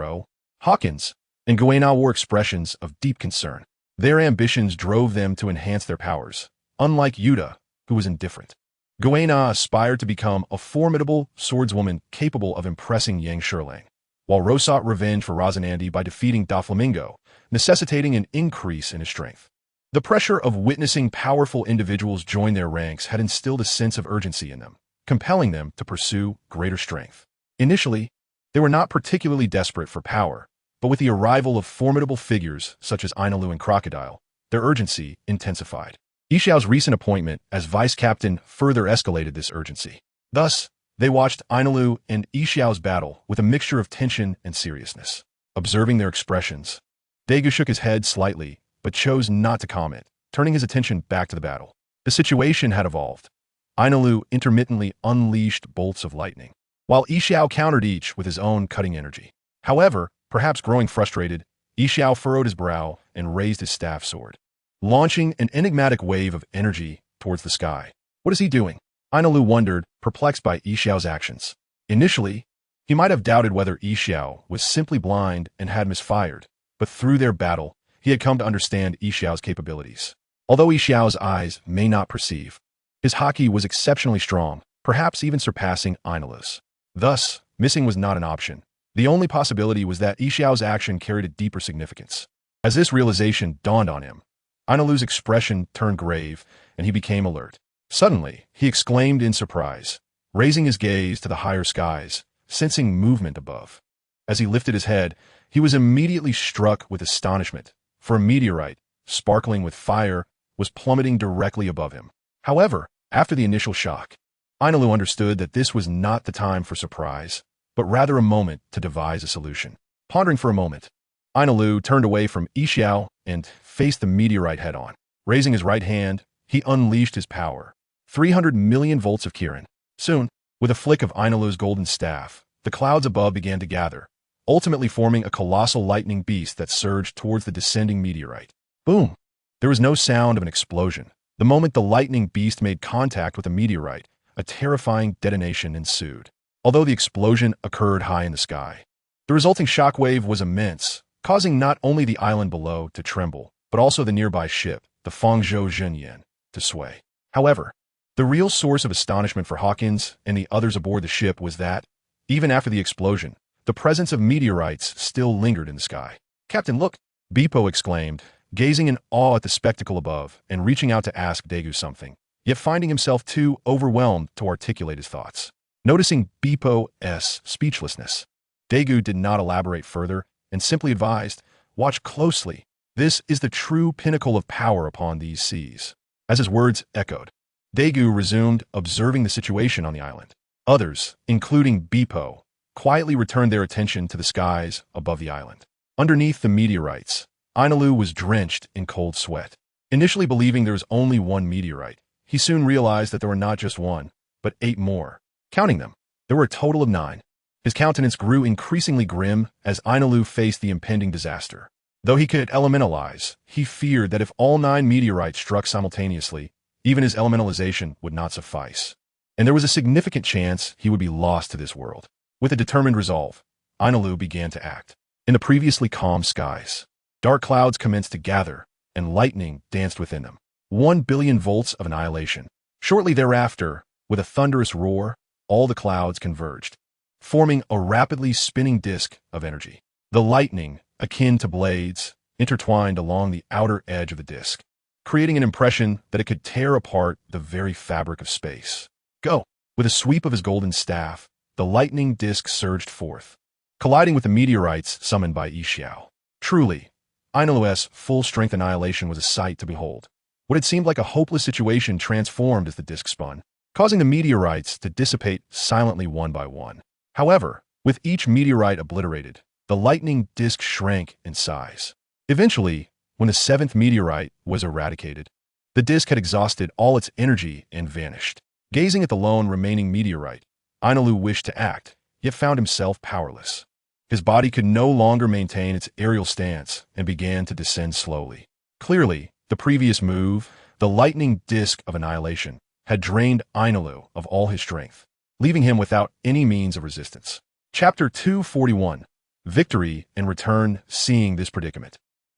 [SPEAKER 1] Hawkins and Guena wore expressions of deep concern. Their ambitions drove them to enhance their powers, unlike Yuta, who was indifferent. Guena aspired to become a formidable swordswoman capable of impressing Yang Shirlang, while Rose sought revenge for Rosinante by defeating Doflamingo, necessitating an increase in his strength. The pressure of witnessing powerful individuals join their ranks had instilled a sense of urgency in them, compelling them to pursue greater strength. Initially, they were not particularly desperate for power, but with the arrival of formidable figures such as Ainalu and Crocodile, their urgency intensified. Yixiao's recent appointment as vice captain further escalated this urgency. Thus, they watched Ainalu and Yixiao's battle with a mixture of tension and seriousness. Observing their expressions, Daegu shook his head slightly, but chose not to comment, turning his attention back to the battle. The situation had evolved. Ainalu intermittently unleashed bolts of lightning, while Yixiao countered each with his own cutting energy. However, perhaps growing frustrated, Yixiao furrowed his brow and raised his staff sword, launching an enigmatic wave of energy towards the sky. What is he doing? Ainalu wondered, perplexed by Yixiao's actions. Initially, He might have doubted whether Yixiao was simply blind and had misfired, but through their battle, he had come to understand Yixiao's capabilities. Although Yixiao's eyes may not perceive, his haki was exceptionally strong, perhaps even surpassing Ainulu's. Thus, missing was not an option. The only possibility was that Yixiao's action carried a deeper significance. As this realization dawned on him, Ainulu's expression turned grave, and he became alert. Suddenly, he exclaimed in surprise, raising his gaze to the higher skies, sensing movement above. As he lifted his head, he was immediately struck with astonishment, for a meteorite, sparkling with fire, was plummeting directly above him. However, after the initial shock, Ainulu understood that this was not the time for surprise, but rather a moment to devise a solution. Pondering for a moment, Ainulu turned away from Yixiao and faced the meteorite head-on. Raising his right hand, he unleashed his power. 300 million volts of Kirin. Soon, with a flick of Ainulu's golden staff, the clouds above began to gather, ultimately forming a colossal lightning beast that surged towards the descending meteorite. Boom! There was no sound of an explosion. The moment the lightning beast made contact with the meteorite, a terrifying detonation ensued. Although the explosion occurred high in the sky, the resulting shockwave was immense, causing not only the island below to tremble, but also the nearby ship, the Fangzhou Zhenyan, to sway. However, the real source of astonishment for Hawkins and the others aboard the ship was that, even after the explosion, the presence of meteorites still lingered in the sky. "Captain, look!" Bepo exclaimed, gazing in awe at the spectacle above and reaching out to ask Daegu something, yet finding himself too overwhelmed to articulate his thoughts. Noticing Bepo's speechlessness, Daegu did not elaborate further and simply advised, "Watch closely. This is the true pinnacle of power upon these seas." As his words echoed, Daegu resumed observing the situation on the island. Others, including Bepo, quietly returned their attention to the skies above the island. Underneath the meteorites, Ainulu was drenched in cold sweat. Initially believing there was only one meteorite, he soon realized that there were not just one, but 8 more. Counting them, there were a total of 9. His countenance grew increasingly grim as Ainulu faced the impending disaster. Though he could elementalize, he feared that if all 9 meteorites struck simultaneously, even his elementalization would not suffice, and there was a significant chance he would be lost to this world. With a determined resolve, Ainulu began to act. In the previously calm skies, dark clouds commenced to gather, and lightning danced within them. 1 billion volts of annihilation. Shortly thereafter, with a thunderous roar, all the clouds converged, forming a rapidly spinning disk of energy. The lightning, akin to blades, intertwined along the outer edge of the disk, creating an impression that it could tear apart the very fabric of space. Go! With a sweep of his golden staff, the lightning disk surged forth, colliding with the meteorites summoned by Yixiao. Truly, Ainulu's full-strength annihilation was a sight to behold. What had seemed like a hopeless situation transformed as the disk spun, causing the meteorites to dissipate silently one by one. However, with each meteorite obliterated, the lightning disk shrank in size. Eventually, when the 7th meteorite was eradicated, the disk had exhausted all its energy and vanished. Gazing at the lone remaining meteorite, Ainulu wished to act, yet found himself powerless. His body could no longer maintain its aerial stance and began to descend slowly. Clearly, the previous move, the lightning disk of annihilation, had drained Ainulu of all his strength, leaving him without any means of resistance. Chapter 241. Victory and Return. Seeing this predicament,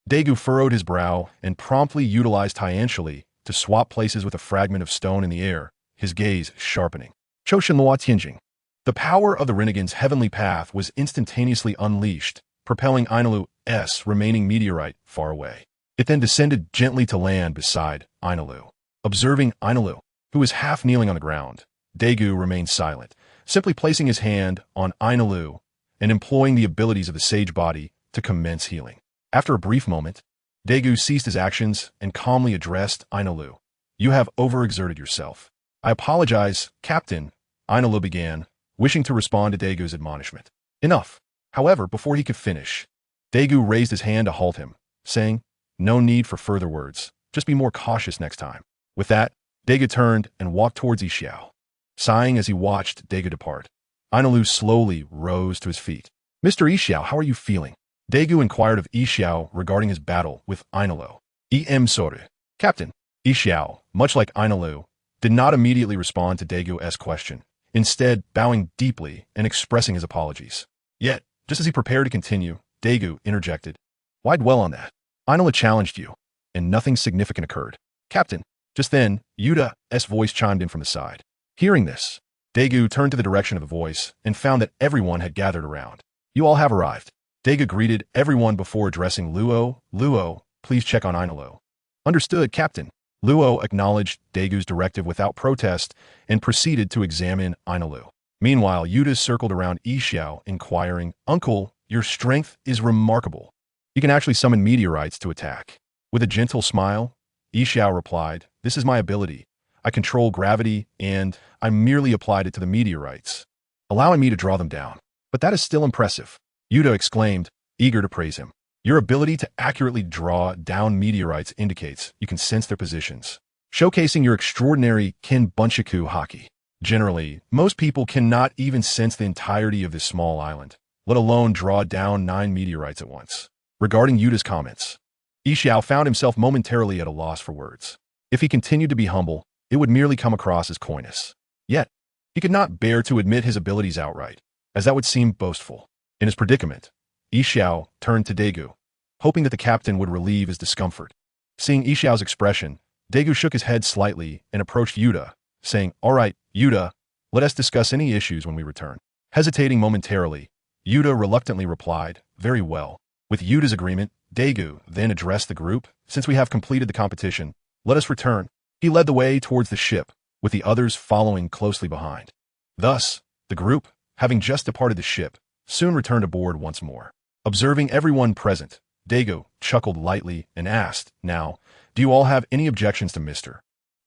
[SPEAKER 1] Daegu furrowed his brow and promptly utilized Tianshili to swap places with a fragment of stone in the air, his gaze sharpening. Choshinlua Tianjing. The power of the Renegade's heavenly path was instantaneously unleashed, propelling Ainulu's remaining meteorite far away. It then descended gently to land beside Ainulu. Observing Ainulu, who was half kneeling on the ground, Daegu remained silent, simply placing his hand on Ainulu and employing the abilities of the sage body to commence healing. After a brief moment, Daegu ceased his actions and calmly addressed Ainulu. "You have overexerted yourself." "I apologize, Captain," Ainulu began, wishing to respond to Daegu's admonishment. Enough. However, before he could finish, Daegu raised his hand to halt him, saying, "No need for further words. Just be more cautious next time." With that, Daegu turned and walked towards Yixiao. Sighing as he watched Daegu depart, Ainulu slowly rose to his feet. "Mr. Yixiao, how are you feeling?" Daegu inquired of Yixiao regarding his battle with Ainulu. Soru. Captain. Yixiao, much like Ainulu, did not immediately respond to Daegu's question, instead bowing deeply and expressing his apologies. Yet, just as he prepared to continue, Daegu interjected. Why dwell on that? Inola challenged you, and nothing significant occurred. Captain. Just then, Yuta's voice chimed in from the side. Hearing this, Daegu turned to the direction of the voice and found that everyone had gathered around. You all have arrived. Daegu greeted everyone before addressing Luo. Luo, please check on Inola. Understood, Captain. Luo acknowledged Daegu's directive without protest and proceeded to examine Inola. Meanwhile, Yuta circled around Yixiao, inquiring, Uncle, your strength is remarkable. You can actually summon meteorites to attack. With a gentle smile, Yixiao replied, This is my ability. I control gravity, and I merely applied it to the meteorites, allowing me to draw them down. But that is still impressive. Yuta exclaimed, eager to praise him. Your ability to accurately draw down meteorites indicates you can sense their positions, showcasing your extraordinary Kinbunshiku haki. Generally, most people cannot even sense the entirety of this small island, let alone draw down 9 meteorites at once. Regarding Yuta's comments, Yixiao found himself momentarily at a loss for words. If he continued to be humble, it would merely come across as coyness. Yet, he could not bear to admit his abilities outright, as that would seem boastful. In his predicament, Yixiao turned to Daegu, hoping that the captain would relieve his discomfort. Seeing Yixiao's expression, Daegu shook his head slightly and approached Yuta, saying, All right, Yuta, let us discuss any issues when we return. Hesitating momentarily, Yuta reluctantly replied, Very well. With Yuta's agreement, Daegu then addressed the group, Since we have completed the competition, let us return. He led the way towards the ship, with the others following closely behind. Thus, the group, having just departed the ship, soon returned aboard once more. Observing everyone present, Daegu chuckled lightly and asked, Now, do you all have any objections to Mr.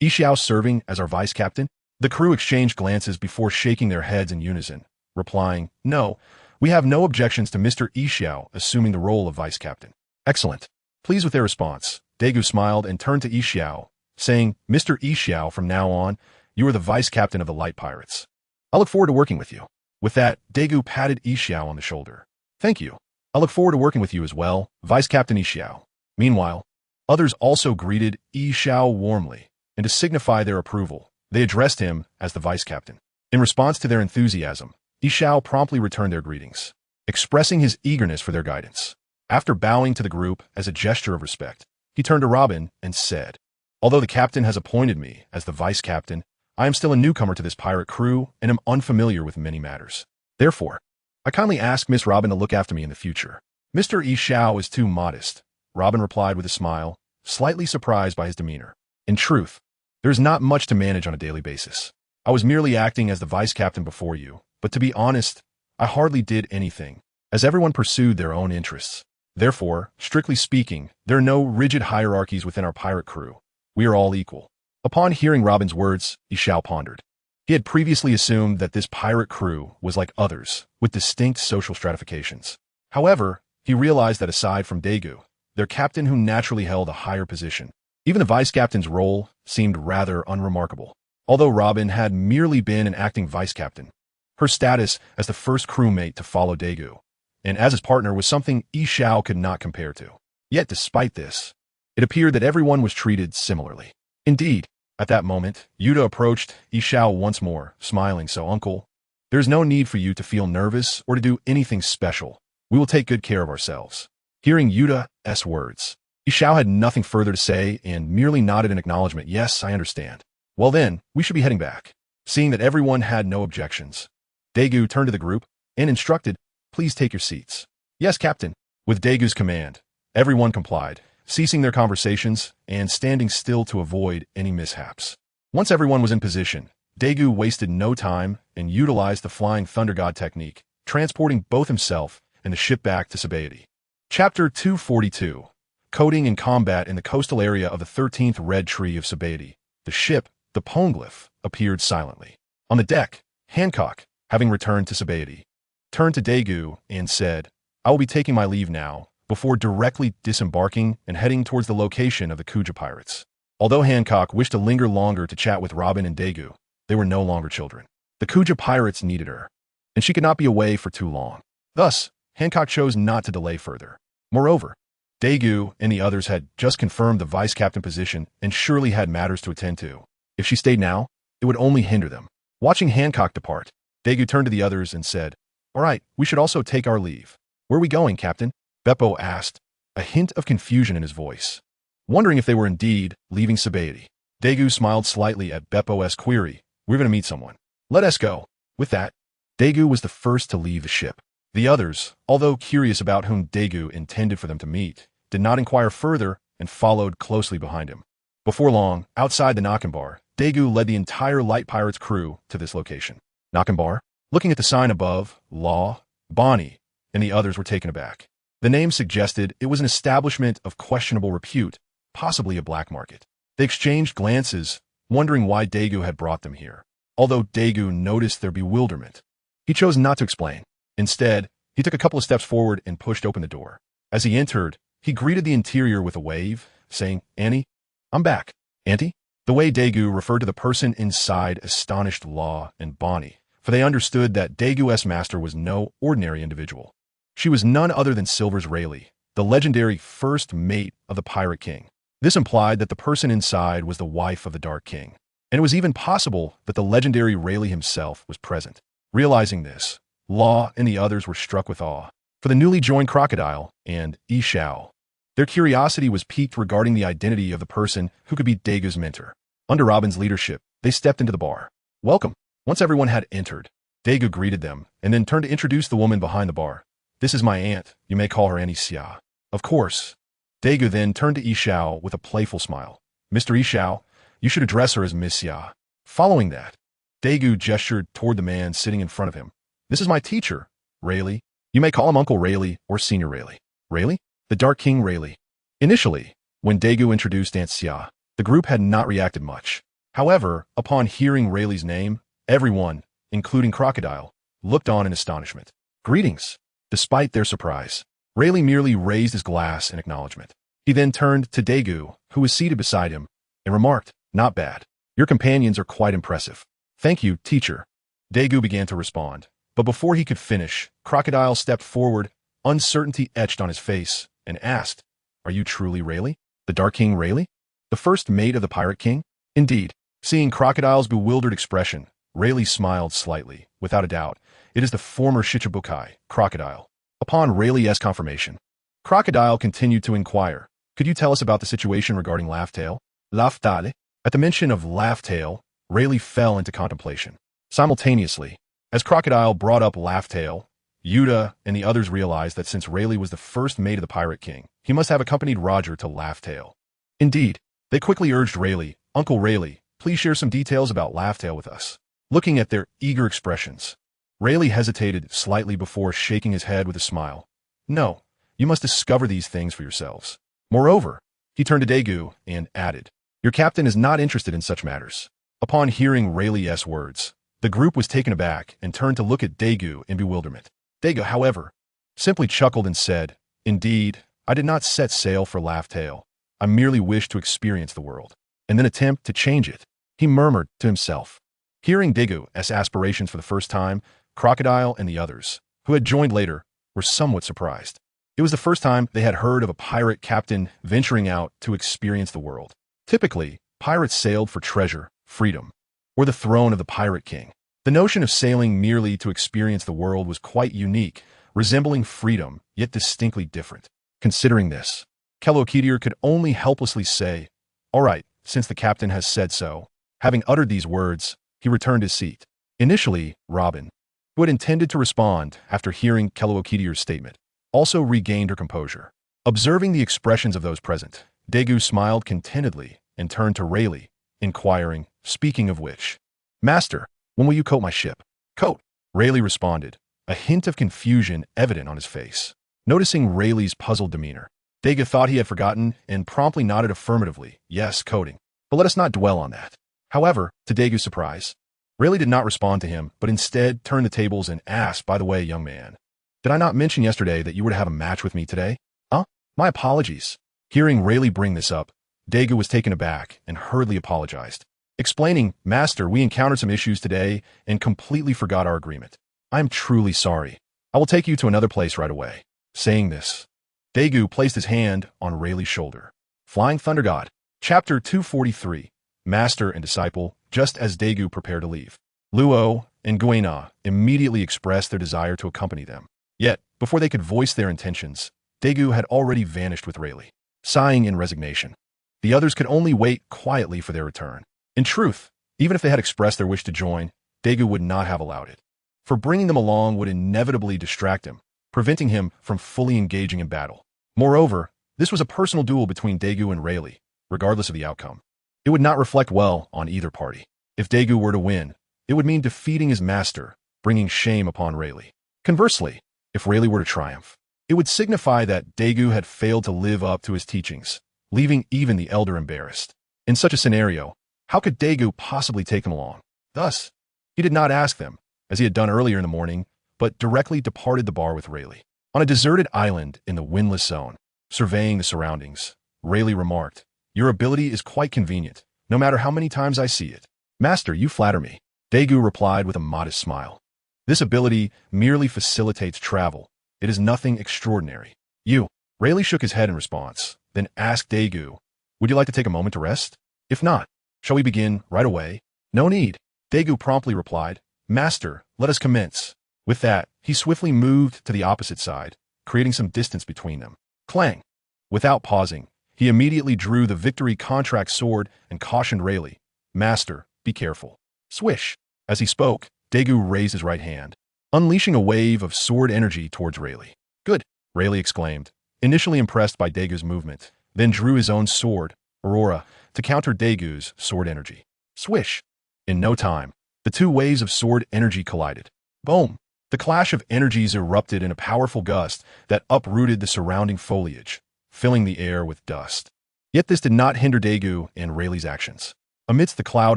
[SPEAKER 1] Yixiao serving as our vice captain? The crew exchanged glances before shaking their heads in unison, replying, No, we have no objections to Mr. Yixiao assuming the role of vice captain. Excellent. Pleased with their response, Daegu smiled and turned to Yixiao, saying, Mr. Yixiao, from now on, you are the vice captain of the Light Pirates. I look forward to working with you. With that, Daegu patted Yixiao on the shoulder. Thank you. I look forward to working with you as well, Vice Captain Yixiao. Meanwhile, others also greeted Yixiao warmly, and to signify their approval, they addressed him as the vice captain. In response to their enthusiasm, Yixiao promptly returned their greetings, expressing his eagerness for their guidance. After bowing to the group as a gesture of respect, he turned to Robin and said, Although the captain has appointed me as the vice captain, I am still a newcomer to this pirate crew and am unfamiliar with many matters. Therefore, I kindly ask Miss Robin to look after me in the future. Mr. Yixiao is too modest, Robin replied with a smile, slightly surprised by his demeanor. In truth, there is not much to manage on a daily basis. I was merely acting as the vice captain before you, but to be honest, I hardly did anything, as everyone pursued their own interests. Therefore, strictly speaking, there are no rigid hierarchies within our pirate crew. We are all equal. Upon hearing Robin's words, Yixiao pondered. He had previously assumed that this pirate crew was like others, with distinct social stratifications. However, he realized that aside from Daegu, their captain who naturally held a higher position, even the vice captain's role seemed rather unremarkable. Although Robin had merely been an acting vice captain, her status as the first crewmate to follow Daegu, and as his partner was something Yixiao could not compare to. Yet despite this, it appeared that everyone was treated similarly. Indeed, at that moment, Yuta approached Yixiao once more, smiling, So uncle, there is no need for you to feel nervous or to do anything special. We will take good care of ourselves. Hearing Yuta's words, Yixiao had nothing further to say and merely nodded in acknowledgement. Yes, I understand. Well then, we should be heading back. Seeing that everyone had no objections, Daegu turned to the group and instructed, Please take your seats. Yes, Captain. With Daegu's command, everyone complied, ceasing their conversations and standing still to avoid any mishaps. Once everyone was in position, Daegu wasted no time and utilized the Flying Thunder God technique, transporting both himself and the ship back to Sabaody. Chapter 242. Coding and Combat in the Coastal Area of the 13th Red Tree of Sabaody. The ship, the Poneglyph, appeared silently. On the deck, Hancock, having returned to Sabaody, turned to Daegu and said, I will be taking my leave now, before directly disembarking and heading towards the location of the Kuja pirates. Although Hancock wished to linger longer to chat with Robin and Daegu, they were no longer children. The Kuja pirates needed her, and she could not be away for too long. Thus, Hancock chose not to delay further. Moreover, Daegu and the others had just confirmed the vice captain position and surely had matters to attend to. If she stayed now, it would only hinder them. Watching Hancock depart, Daegu turned to the others and said, "All right, we should also take our leave." "Where are we going, Captain?" Beppo asked, a hint of confusion in his voice, wondering if they were indeed leaving Sabaody. Daegu smiled slightly at Beppo's query. "We're going to meet someone. Let us go." With that, Daegu was the first to leave the ship. The others, although curious about whom Daegu intended for them to meet, did not inquire further and followed closely behind him. Before long, outside the Nakambar, Daegu led the entire Light Pirates crew to this location. Nakambar, looking at the sign above, Law, Bonnie, and the others were taken aback. The name suggested it was an establishment of questionable repute, possibly a black market. They exchanged glances, wondering why Daegu had brought them here. Although Daegu noticed their bewilderment, he chose not to explain. Instead, he took a couple of steps forward and pushed open the door. As he entered, he greeted the interior with a wave, saying, "Annie, I'm back." "Auntie?" The way Daegu referred to the person inside astonished Law and Bonnie, for they understood that Daegu's master was no ordinary individual. She was none other than Silver's Rayleigh, the legendary first mate of the Pirate King. This implied that the person inside was the wife of the Dark King, and it was even possible that the legendary Rayleigh himself was present. Realizing this, Law and the others were struck with awe. For the newly joined Crocodile and Ishao, their curiosity was piqued regarding the identity of the person who could be Daegu's mentor. Under Robin's leadership, they stepped into the bar. "Welcome." Once everyone had entered, Daegu greeted them and then turned to introduce the woman behind the bar. "This is my aunt. You may call her Annie Xia." "Of course." Daegu then turned to Ishao with a playful smile. "Mr. Ishao, you should address her as Miss Xia." Following that, Daegu gestured toward the man sitting in front of him. "This is my teacher, Rayleigh. You may call him Uncle Rayleigh or Senior Rayleigh." "Rayleigh?" "The Dark King Rayleigh." Initially, when Daegu introduced Aunt Xia, the group had not reacted much. However, upon hearing Rayleigh's name, everyone, including Crocodile, looked on in astonishment. "Greetings." Despite their surprise, Rayleigh merely raised his glass in acknowledgement. He then turned to Daegu, who was seated beside him, and remarked, "Not bad. Your companions are quite impressive." "Thank you, teacher." Daegu began to respond, but before he could finish, Crocodile stepped forward, uncertainty etched on his face, and asked, "Are you truly Rayleigh? The Dark King Rayleigh? The first mate of the Pirate King?" "Indeed." Seeing Crocodile's bewildered expression, Rayleigh smiled slightly. "Without a doubt, it is the former Shichibukai, Crocodile." Upon Rayleigh's confirmation, Crocodile continued to inquire, "Could you tell us about the situation regarding Laugh-Tail?" "Laugh-Tail?" At the mention of Laugh-Tail, Rayleigh fell into contemplation. Simultaneously, as Crocodile brought up Laugh-Tail, Yuta and the others realized that since Rayleigh was the first mate of the Pirate King, he must have accompanied Roger to Laugh-Tail. Indeed, they quickly urged Rayleigh, "Uncle Rayleigh, please share some details about Laugh-Tail with us." Looking at their eager expressions, Rayleigh hesitated slightly before shaking his head with a smile. "No, you must discover these things for yourselves." Moreover, he turned to Daegu and added, "Your captain is not interested in such matters." Upon hearing Rayleigh's words, the group was taken aback and turned to look at Daegu in bewilderment. Daegu, however, simply chuckled and said, "Indeed, I did not set sail for Laugh-Tail. I merely wished to experience the world, and then attempt to change it," he murmured to himself. Hearing Daegu's aspirations for the first time, Crocodile and the others, who had joined later, were somewhat surprised. It was the first time they had heard of a pirate captain venturing out to experience the world. Typically, pirates sailed for treasure, freedom, or the throne of the Pirate King. The notion of sailing merely to experience the world was quite unique, resembling freedom, yet distinctly different. Considering this, Kellokidir could only helplessly say, "All right, since the captain has said so." Having uttered these words, he returned his seat. Initially, Robin, who had intended to respond after hearing Kellokidir's statement, also regained her composure. Observing the expressions of those present, Daegu smiled contentedly and turned to Rayleigh, inquiring, "Speaking of which, Master, when will you coat my ship?" "Coat?" Rayleigh responded, a hint of confusion evident on his face. Noticing Rayleigh's puzzled demeanor, Daegu thought he had forgotten and promptly nodded affirmatively, "Yes, coating. But let us not dwell on that." However, to Daegu's surprise, Rayleigh did not respond to him, but instead turned the tables and asked, "By the way, young man, did I not mention yesterday that you were to have a match with me today?" "Huh? My apologies." Hearing Rayleigh bring this up, Daegu was taken aback and hurriedly apologized, explaining, "Master, we encountered some issues today and completely forgot our agreement. I am truly sorry. I will take you to another place right away." Saying this, Daegu placed his hand on Rayleigh's shoulder. Flying Thunder God, Chapter 243, Master and Disciple, just as Daegu prepared to leave. Luo and Guina immediately expressed their desire to accompany them. Yet, before they could voice their intentions, Daegu had already vanished with Rayleigh, sighing in resignation. The others could only wait quietly for their return. In truth, even if they had expressed their wish to join, Daegu would not have allowed it. For bringing them along would inevitably distract him, preventing him from fully engaging in battle. Moreover, this was a personal duel between Daegu and Rayleigh, regardless of the outcome. It would not reflect well on either party. If Daegu were to win, it would mean defeating his master, bringing shame upon Rayleigh. Conversely, if Rayleigh were to triumph, it would signify that Daegu had failed to live up to his teachings, leaving even the elder embarrassed. In such a scenario, how could Daegu possibly take him along? Thus, he did not ask them, as he had done earlier in the morning, but directly departed the bar with Rayleigh. On a deserted island in the windless zone, surveying the surroundings, Rayleigh remarked, "Your ability is quite convenient, no matter how many times I see it." "Master, you flatter me," Daegu replied with a modest smile. "This ability merely facilitates travel. It is nothing extraordinary." "You." Rayleigh shook his head in response, then asked Daegu, "Would you like to take a moment to rest? If not, shall we begin right away?" "No need." Daegu promptly replied, "Master, let us commence." With that, he swiftly moved to the opposite side, creating some distance between them. Clang! Without pausing, he immediately drew the victory contract sword and cautioned Rayleigh, "Master, be careful." Swish! As he spoke, Daegu raised his right hand, unleashing a wave of sword energy towards Rayleigh. "Good!" Rayleigh exclaimed, initially impressed by Daegu's movement, then drew his own sword, Aurora, to counter Daegu's sword energy. Swish! In no time, the two waves of sword energy collided. Boom! The clash of energies erupted in a powerful gust that uprooted the surrounding foliage, filling the air with dust. Yet this did not hinder Daegu and Rayleigh's actions. Amidst the cloud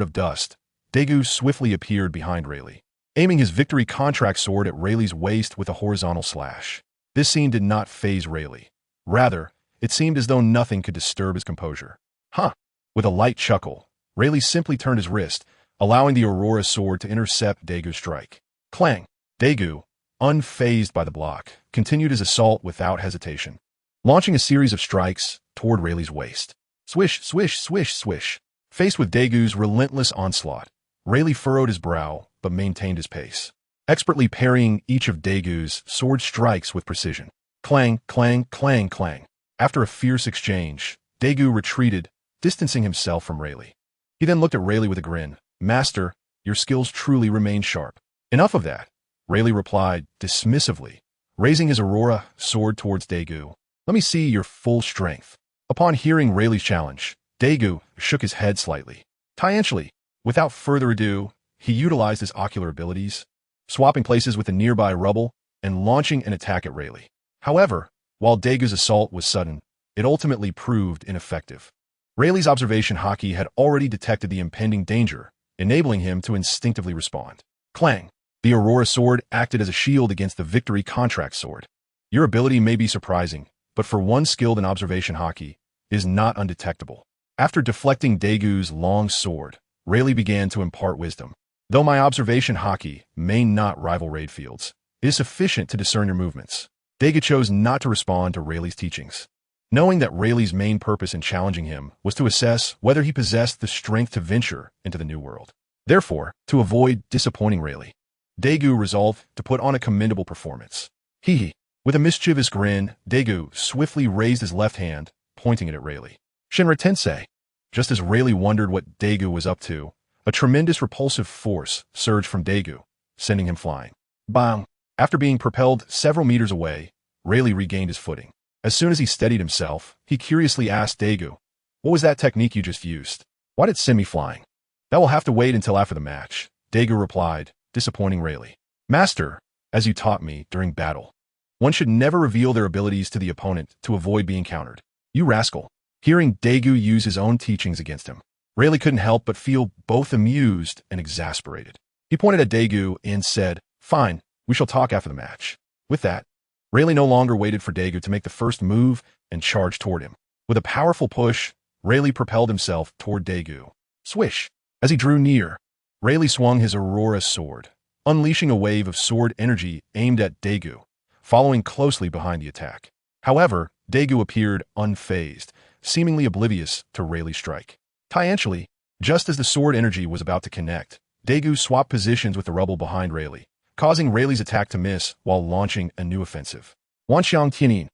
[SPEAKER 1] of dust, Daegu swiftly appeared behind Rayleigh, aiming his victory contract sword at Rayleigh's waist with a horizontal slash. This scene did not faze Rayleigh. Rather, it seemed as though nothing could disturb his composure. Huh! With a light chuckle, Rayleigh simply turned his wrist, allowing the Aurora sword to intercept Daegu's strike. Clang! Daegu, unfazed by the block, continued his assault without hesitation, launching a series of strikes toward Rayleigh's waist. Swish, swish, swish, swish. Faced with Daegu's relentless onslaught, Rayleigh furrowed his brow but maintained his pace, expertly parrying each of Daegu's sword strikes with precision. Clang, clang, clang, clang. After a fierce exchange, Daegu retreated, distancing himself from Rayleigh. He then looked at Rayleigh with a grin. "Master, your skills truly remain sharp." "Enough of that," Rayleigh replied dismissively, raising his Aurora sword towards Daegu. "Let me see your full strength." Upon hearing Rayleigh's challenge, Daegu shook his head slightly. Tangentially, without further ado, he utilized his ocular abilities, swapping places with the nearby rubble and launching an attack at Rayleigh. However, while Daegu's assault was sudden, it ultimately proved ineffective. Rayleigh's observation haki had already detected the impending danger, enabling him to instinctively respond. Clang! The Aurora sword acted as a shield against the victory contract sword. Your ability may be surprising, but for one skilled in observation haki, is not undetectable. After deflecting Daegu's long sword, Rayleigh began to impart wisdom. "Though my observation haki may not rival raid fields, it is sufficient to discern your movements." Daegu chose not to respond to Rayleigh's teachings, knowing that Rayleigh's main purpose in challenging him was to assess whether he possessed the strength to venture into the new world. Therefore, to avoid disappointing Rayleigh, Daegu resolved to put on a commendable performance. Hee. With a mischievous grin, Daegu swiftly raised his left hand, pointing it at Rayleigh. Shinra Tensei. Just as Rayleigh wondered what Daegu was up to, a tremendous repulsive force surged from Daegu, sending him flying. Bang! After being propelled several meters away, Rayleigh regained his footing. As soon as he steadied himself, he curiously asked Daegu, "What was that technique you just used? Why did it send me flying?" "That will have to wait until after the match," Daegu replied, disappointing Rayleigh. "Master, as you taught me during battle, one should never reveal their abilities to the opponent to avoid being countered." "You rascal." Hearing Daegu use his own teachings against him, Rayleigh couldn't help but feel both amused and exasperated. He pointed at Daegu and said, "Fine, we shall talk after the match." With that, Rayleigh no longer waited for Daegu to make the first move and charged toward him. With a powerful push, Rayleigh propelled himself toward Daegu. Swish! As he drew near, Rayleigh swung his Aurora sword, unleashing a wave of sword energy aimed at Daegu, following closely behind the attack. However, Daegu appeared unfazed, seemingly oblivious to Rayleigh's strike. Tangentially, just as the sword energy was about to connect, Daegu swapped positions with the rubble behind Rayleigh, causing Rayleigh's attack to miss while launching a new offensive. Wanxiang Tianyin,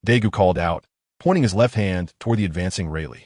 [SPEAKER 1] Daegu called out, pointing his left hand toward the advancing Rayleigh.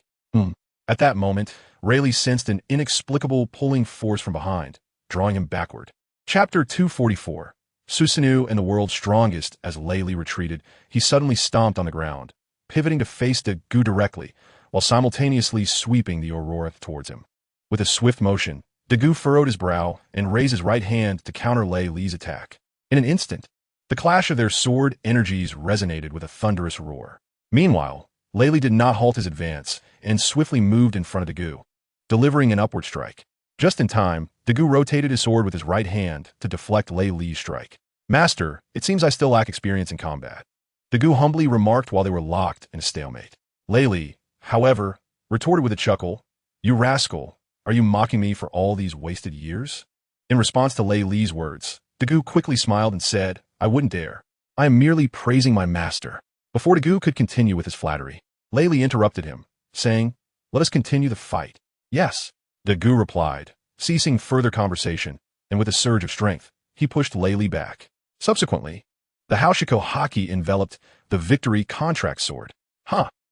[SPEAKER 1] At that moment, Rayleigh sensed an inexplicable pulling force from behind, drawing him backward. Chapter 244. Susanoo and the world's strongest. As Rayleigh retreated, he suddenly stomped on the ground, pivoting to face Daegu directly, while simultaneously sweeping the Aurora towards him. With a swift motion, Daegu furrowed his brow and raised his right hand to counter Rayleigh's attack. In an instant, the clash of their sword energies resonated with a thunderous roar. Meanwhile, Rayleigh did not halt his advance and swiftly moved in front of Daegu, delivering an upward strike. Just in time, Daegu rotated his sword with his right hand to deflect Rayleigh's strike. "Master, it seems I still lack experience in combat," Daegu humbly remarked while they were locked in a stalemate. Rayleigh, however, retorted with a chuckle, "You rascal, are you mocking me for all these wasted years?" In response to Rayleigh's words, Daegu quickly smiled and said, "I wouldn't dare. I am merely praising my master." Before Daegu could continue with his flattery, Rayleigh interrupted him, saying, "Let us continue the fight." "Yes," Daegu replied, ceasing further conversation, and with a surge of strength, he pushed Rayleigh back. Subsequently, the Haushiko Haki enveloped the victory contract sword.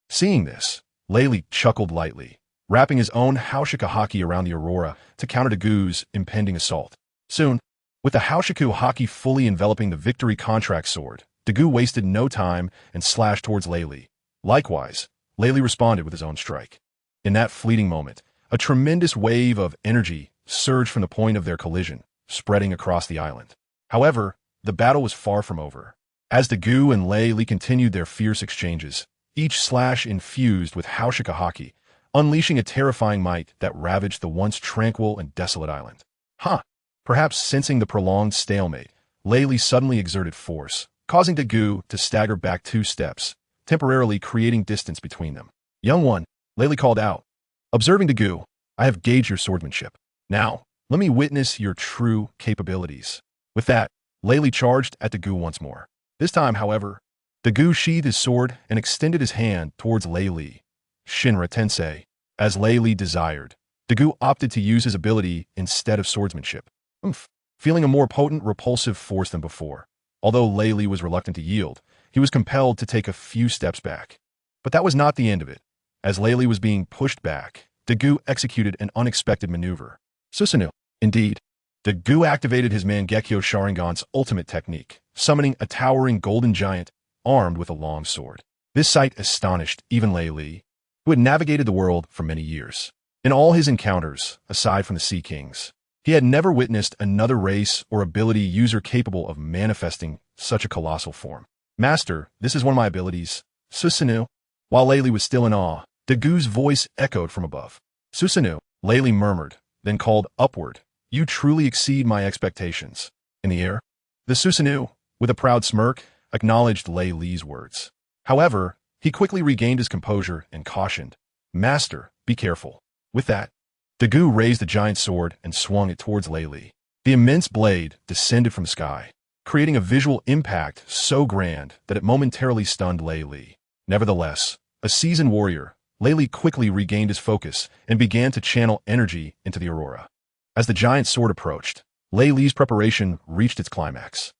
[SPEAKER 1] Seeing this, Rayleigh chuckled lightly, wrapping his own Haushiko Haki around the Aurora to counter Dagu's impending assault. Soon, with the Haushiko Haki fully enveloping the victory contract sword, Daegu wasted no time and slashed towards Rayleigh. Likewise, Rayleigh responded with his own strike. In that fleeting moment, a tremendous wave of energy surged from the point of their collision, spreading across the island. However, the battle was far from over. As Daegu and Rayleigh continued their fierce exchanges, each slash infused with Haushiko Haki, unleashing a terrifying might that ravaged the once tranquil and desolate island. Perhaps sensing the prolonged stalemate, Rayleigh suddenly exerted force, causing Daegu to stagger back 2 steps, temporarily creating distance between them. "Young one," Rayleigh called out. "Observing Daegu, I have gauged your swordsmanship. Now, let me witness your true capabilities." With that, Rayleigh charged at Daegu once more. This time, however, Daegu sheathed his sword and extended his hand towards Rayleigh. Shinra Tensei. As Rayleigh desired, Daegu opted to use his ability instead of swordsmanship. Feeling a more potent repulsive force than before. Although Rayleigh was reluctant to yield, he was compelled to take a few steps back. But that was not the end of it. As Rayleigh was being pushed back, Daegu executed an unexpected maneuver. Susanoo. Indeed, Daegu activated his Mangekyo Sharingan's ultimate technique, summoning a towering golden giant armed with a long sword. This sight astonished even Rayleigh, who had navigated the world for many years. In all his encounters, aside from the Sea Kings, he had never witnessed another race or ability user capable of manifesting such a colossal form. "Master, this is one of my abilities, Susanoo." While Rayleigh was still in awe, Dagu's voice echoed from above. "Susanoo," Rayleigh murmured, then called upward. "You truly exceed my expectations." In the air, the Susanoo, with a proud smirk, acknowledged Rayleigh's words. However, he quickly regained his composure and cautioned, "Master, be careful." With that, Daegu raised the giant sword and swung it towards Rayleigh. The immense blade descended from the sky, creating a visual impact so grand that it momentarily stunned Rayleigh. Nevertheless, a seasoned warrior, Rayleigh quickly regained his focus and began to channel energy into the Aurora. As the giant sword approached, Rayleigh's preparation reached its climax.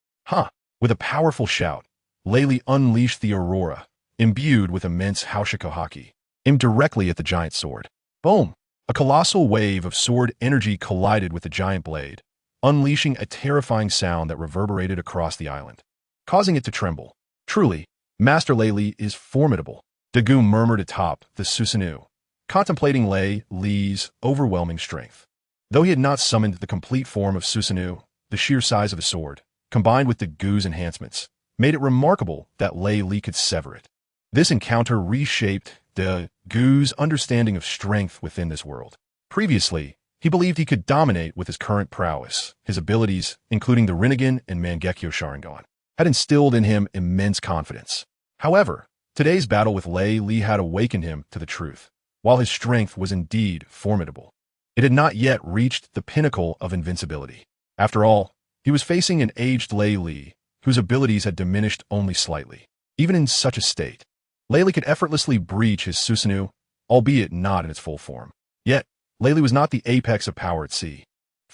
[SPEAKER 1] With a powerful shout, Rayleigh unleashed the Aurora, imbued with immense Haushiko Haki, aimed directly at the giant sword. Boom! A colossal wave of sword energy collided with the giant blade, unleashing a terrifying sound that reverberated across the island, causing it to tremble. "Truly, Master Rayleigh is formidable," Daegu murmured atop the Susanoo, contemplating Rayleigh's overwhelming strength. Though he had not summoned the complete form of Susanoo, the sheer size of his sword, combined with Dagu's enhancements, made it remarkable that Rayleigh could sever it. This encounter reshaped Dagu's understanding of strength within this world. Previously, he believed he could dominate with his current prowess. His abilities, including the Rinnegan and Mangekyo Sharingan, had instilled in him immense confidence. However, today's battle with Rayleigh had awakened him to the truth. While his strength was indeed formidable, it had not yet reached the pinnacle of invincibility. After all, he was facing an aged Rayleigh whose abilities had diminished only slightly. Even in such a state, Rayleigh could effortlessly breach his Susanoo, albeit not in its full form. Yet, Rayleigh was not the apex of power at sea.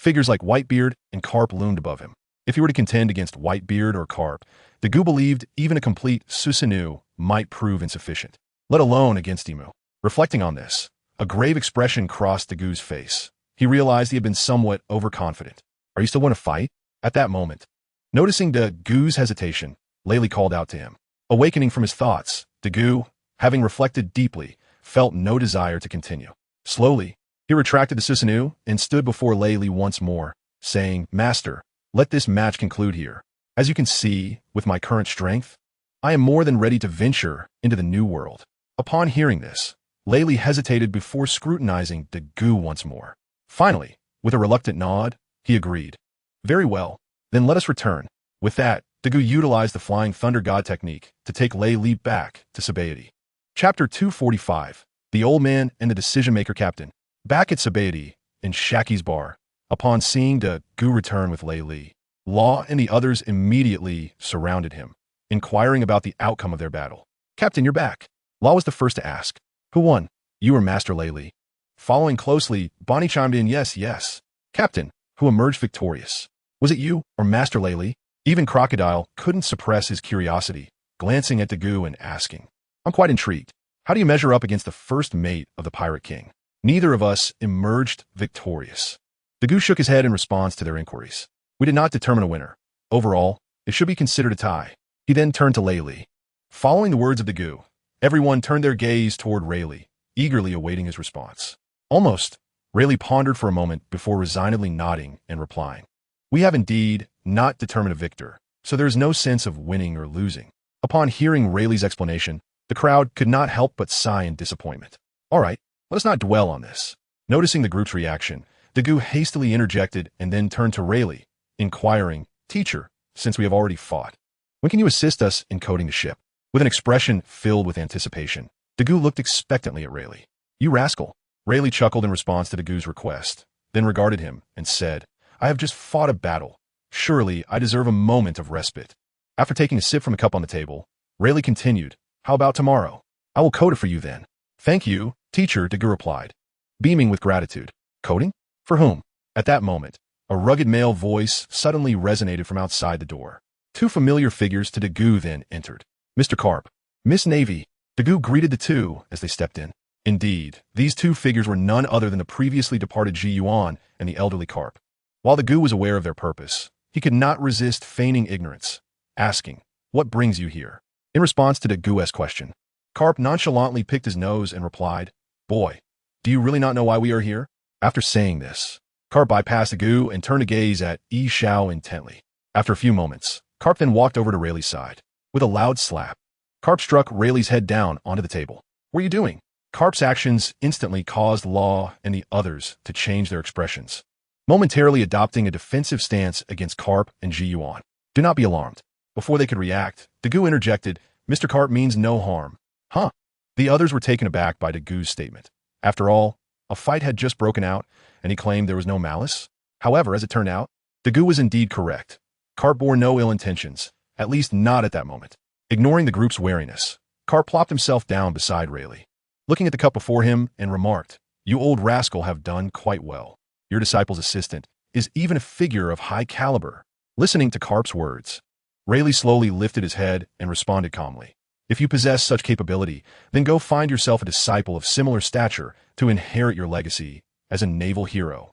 [SPEAKER 1] Figures like Whitebeard and Carp loomed above him. If he were to contend against Whitebeard or Carp, Dagu believed even a complete Susanoo might prove insufficient, let alone against Emu. Reflecting on this, a grave expression crossed Dagu's face. He realized he had been somewhat overconfident. "Are you still want to fight?" At that moment, noticing Dagu's hesitation, Layli called out to him. Awakening from his thoughts, Dagu, having reflected deeply, felt no desire to continue. Slowly, he retracted the Susanoo and stood before Layli once more, saying, "Master, let this match conclude here. As you can see, with my current strength, I am more than ready to venture into the new world." Upon hearing this, Layli hesitated before scrutinizing Dagu once more. Finally, with a reluctant nod, he agreed. "Very well, then let us return." With that, Dagu utilized the Flying Thunder God technique to take Layli back to Sabaody. Chapter 245, The Old Man and the Decision-Maker Captain. Back at Sabaody, in Shaki's bar, upon seeing Dagu return with Layli, Law and the others immediately surrounded him, inquiring about the outcome of their battle. "Captain, you're back." Law was the first to ask. "Who won? You or Master Layli?" Following closely, Bonnie chimed in, "Yes. Captain, who emerged victorious? Was it you or Master Layli?" Even Crocodile couldn't suppress his curiosity, glancing at Dagu and asking, "I'm quite intrigued. How do you measure up against the first mate of the Pirate King?" Neither of us emerged victorious. Dagu shook his head in response to their inquiries. "We did not determine a winner. Overall, it should be considered a tie." He then turned to Layli. Following the words of Dagu, everyone turned their gaze toward Rayleigh, eagerly awaiting his response. Almost, Rayleigh pondered for a moment before resignedly nodding and replying, "We have indeed not determined a victor, so there is no sense of winning or losing." Upon hearing Rayleigh's explanation, the crowd could not help but sigh in disappointment. "All right, let us not dwell on this." Noticing the group's reaction, Dagu hastily interjected and then turned to Rayleigh, inquiring, "Teacher, since we have already fought, when can you assist us in coding the ship?" With an expression filled with anticipation, Dagu looked expectantly at Rayleigh. "You rascal." Rayleigh chuckled in response to Dagu's request, then regarded him and said, "I have just fought a battle. Surely I deserve a moment of respite." After taking a sip from a cup on the table, Rayleigh continued, "How about tomorrow? I will code it for you then." "Thank you, teacher," Dagu replied, beaming with gratitude. "Coding? For whom?" At that moment, a rugged male voice suddenly resonated from outside the door. Two familiar figures to Dagu then entered. "Mr. Carp, Miss Navy." Dagu greeted the two as they stepped in. Indeed, these two figures were none other than the previously departed Ji Yuan and the elderly Carp. While Dagu was aware of their purpose, he could not resist feigning ignorance, asking, "What brings you here?" In response to Dagu's question, Carp nonchalantly picked his nose and replied, "Boy, do you really not know why we are here?" After saying this, Carp bypassed Dagu and turned to gaze at Yi Xiao intently. After a few moments, Carp then walked over to Rayleigh's side. With a loud slap, Carp struck Rayleigh's head down onto the table. "What are you doing?" Carp's actions instantly caused Law and the others to change their expressions, momentarily adopting a defensive stance against Carp and Ji Yuan. "Do not be alarmed." Before they could react, Dagu interjected, "Mr. Carp means no harm." "Huh?" The others were taken aback by Dagu's statement. After all, a fight had just broken out, and he claimed there was no malice. However, as it turned out, Dagu was indeed correct. Carp bore no ill intentions, at least not at that moment. Ignoring the group's wariness, Carp plopped himself down beside Rayleigh, looking at the cup before him, and remarked, "You old rascal have done quite well. Your disciple's assistant is even a figure of high caliber." Listening to Carp's words, Rayleigh slowly lifted his head and responded calmly, "If you possess such capability, then go find yourself a disciple of similar stature to inherit your legacy as a naval hero."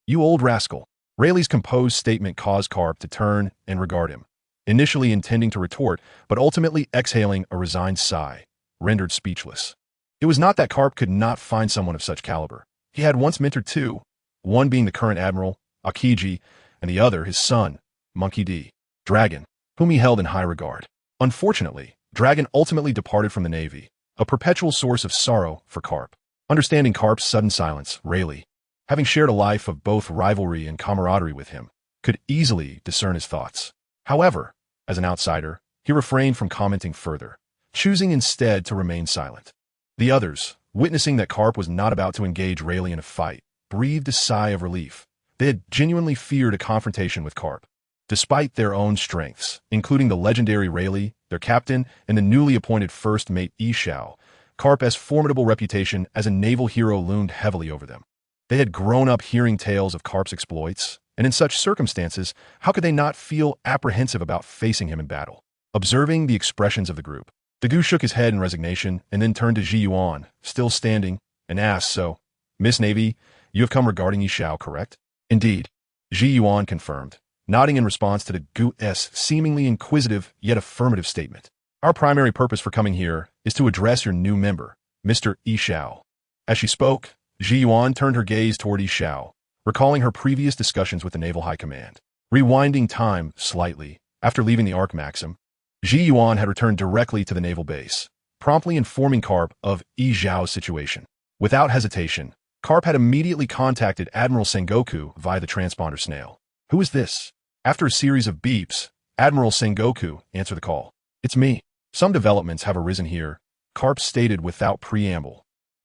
[SPEAKER 1] You old rascal." Rayleigh's composed statement caused Carp to turn and regard him, initially intending to retort, but ultimately exhaling a resigned sigh, rendered speechless. It was not that Carp could not find someone of such caliber. He had once mentored two, one being the current admiral, Akiji, and the other his son, Monkey D. Dragon, whom he held in high regard. Unfortunately, Dragon ultimately departed from the Navy, a perpetual source of sorrow for Carp. Understanding Carp's sudden silence, Rayleigh, having shared a life of both rivalry and camaraderie with him, could easily discern his thoughts. However, as an outsider, he refrained from commenting further, choosing instead to remain silent. The others, witnessing that Carp was not about to engage Rayleigh in a fight, breathed a sigh of relief. They had genuinely feared a confrontation with Carp. Despite their own strengths, including the legendary Rayleigh, their captain, and the newly appointed first mate Yi Xiao, Carp's formidable reputation as a naval hero loomed heavily over them. They had grown up hearing tales of Karp's exploits, and in such circumstances, how could they not feel apprehensive about facing him in battle? Observing the expressions of the group, Dagu shook his head in resignation and then turned to Ji Yuan, still standing, and asked, "So, Miss Navy, you have come regarding Yi Xiao, correct?" "Indeed," Ji Yuan confirmed, nodding in response to the Gu's seemingly inquisitive yet affirmative statement. "Our primary purpose for coming here is to address your new member, Mr. Yi Xiao." As she spoke, Ji Yuan turned her gaze toward Yi Xiao, recalling her previous discussions with the Naval High Command. Rewinding time slightly, after leaving the Arc Maxim, Ji Yuan had returned directly to the naval base, promptly informing Karp of Yi Xiao's situation. Without hesitation, Karp had immediately contacted Admiral Sengoku via the transponder snail. "Who is this?" After a series of beeps, Admiral Sengoku answered the call. "It's me. Some developments have arisen here," Karp stated without preamble,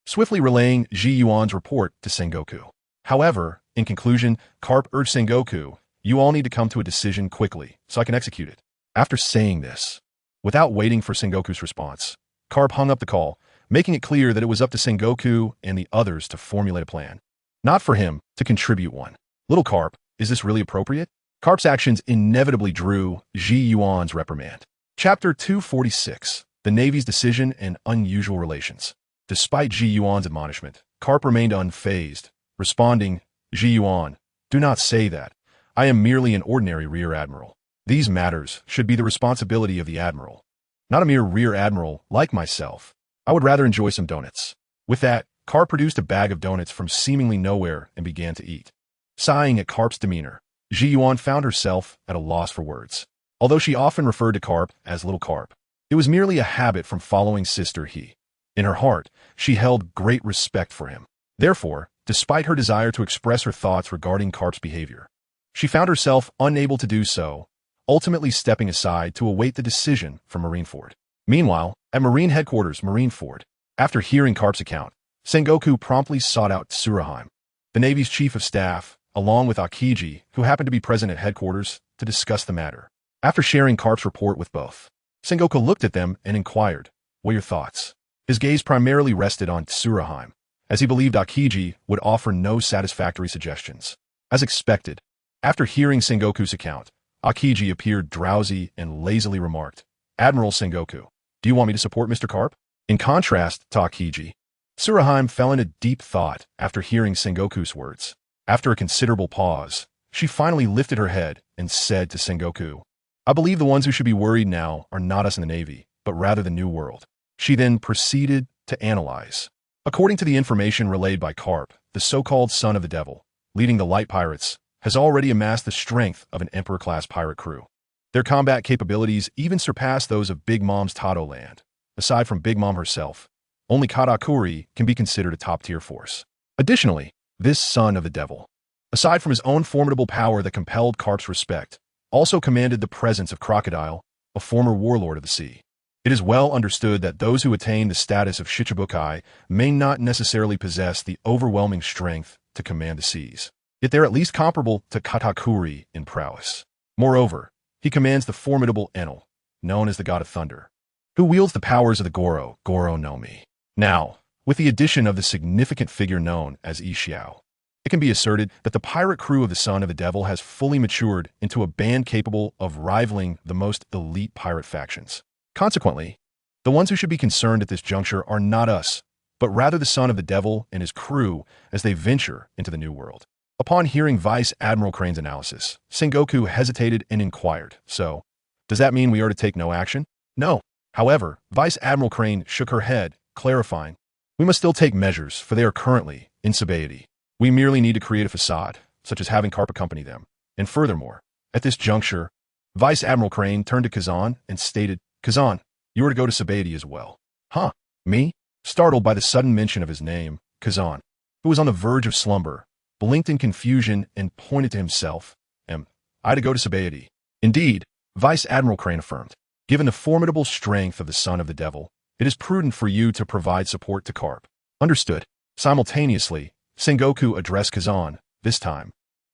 [SPEAKER 1] swiftly relaying Ji Yuan's report to Sengoku. However, in conclusion, Karp urged Sengoku, "You all need to come to a decision quickly, so I can execute it." After saying this, without waiting for Sengoku's response, Karp hung up the call, making it clear that it was up to Sengoku and the others to formulate a plan, not for him to contribute one. "Little Karp, is this really appropriate?" Karp's actions inevitably drew Ji Yuan's reprimand. Chapter 246, The Navy's Decision and Unusual Relations. Despite Ji Yuan's admonishment, Karp remained unfazed, responding, "Ji Yuan, do not say that. I am merely an ordinary rear admiral. These matters should be the responsibility of the admiral, not a mere rear admiral like myself. I would rather enjoy some donuts." With that, Karp produced a bag of donuts from seemingly nowhere and began to eat. Sighing at Karp's demeanor, Ji Yuan found herself at a loss for words. Although she often referred to Karp as Little Karp, it was merely a habit from following Sister He. In her heart, she held great respect for him. Therefore, despite her desire to express her thoughts regarding Karp's behavior, she found herself unable to do so, ultimately stepping aside to await the decision from Marineford. Meanwhile, at Marine Headquarters Marineford, after hearing Karp's account, Sengoku promptly sought out Tsuruheim, the Navy's chief of staff, along with Akiji, who happened to be present at headquarters, to discuss the matter. After sharing Karp's report with both, Sengoku looked at them and inquired, "What are your thoughts?" His gaze primarily rested on Tsuruheim, as he believed Akiji would offer no satisfactory suggestions. As expected, after hearing Sengoku's account, Akiji appeared drowsy and lazily remarked, "Admiral Sengoku, do you want me to support Mr. Karp?" In contrast to Akiji, Tsuruheim fell into deep thought after hearing Sengoku's words. After a considerable pause, she finally lifted her head and said to Sengoku, "I believe the ones who should be worried now are not us in the Navy, but rather the New World." She then proceeded to analyze. According to the information relayed by Karp, the so-called son of the devil, leading the light pirates, has already amassed the strength of an Emperor-class pirate crew. Their combat capabilities even surpass those of Big Mom's Tado Land. Aside from Big Mom herself, only Katakuri can be considered a top-tier force. Additionally, this son of the devil, aside from his own formidable power that compelled Karp's respect, also commanded the presence of Crocodile, a former warlord of the sea. It is well understood that those who attain the status of Shichibukai may not necessarily possess the overwhelming strength to command the seas, yet they're at least comparable to Katakuri in prowess. Moreover, he commands the formidable Enel, known as the God of Thunder, who wields the powers of the Goro no Mi. Now, with the addition of the significant figure known as Yi Xiao, it can be asserted that the pirate crew of the Son of the Devil has fully matured into a band capable of rivaling the most elite pirate factions. Consequently, the ones who should be concerned at this juncture are not us, but rather the Son of the Devil and his crew as they venture into the New World. Upon hearing Vice Admiral Crane's analysis, Sengoku hesitated and inquired, "So, does that mean we are to take no action?" "No." However, Vice Admiral Crane shook her head, clarifying, "We must still take measures, for they are currently in sobriety. We merely need to create a facade, such as having Karp accompany them. And furthermore, at this juncture, Vice Admiral Crane turned to Kazan and stated, 'Kazan, you are to go to Sabaody as well.'" "Huh? Me?" Startled by the sudden mention of his name, Kazan, who was on the verge of slumber, blinked in confusion and pointed to himself. "Am I to go to Sabaody?" "Indeed," Vice Admiral Crane affirmed. "Given the formidable strength of the Son of the Devil, it is prudent for you to provide support to Karp." "Understood." Simultaneously, Sengoku addressed Kazan, this time.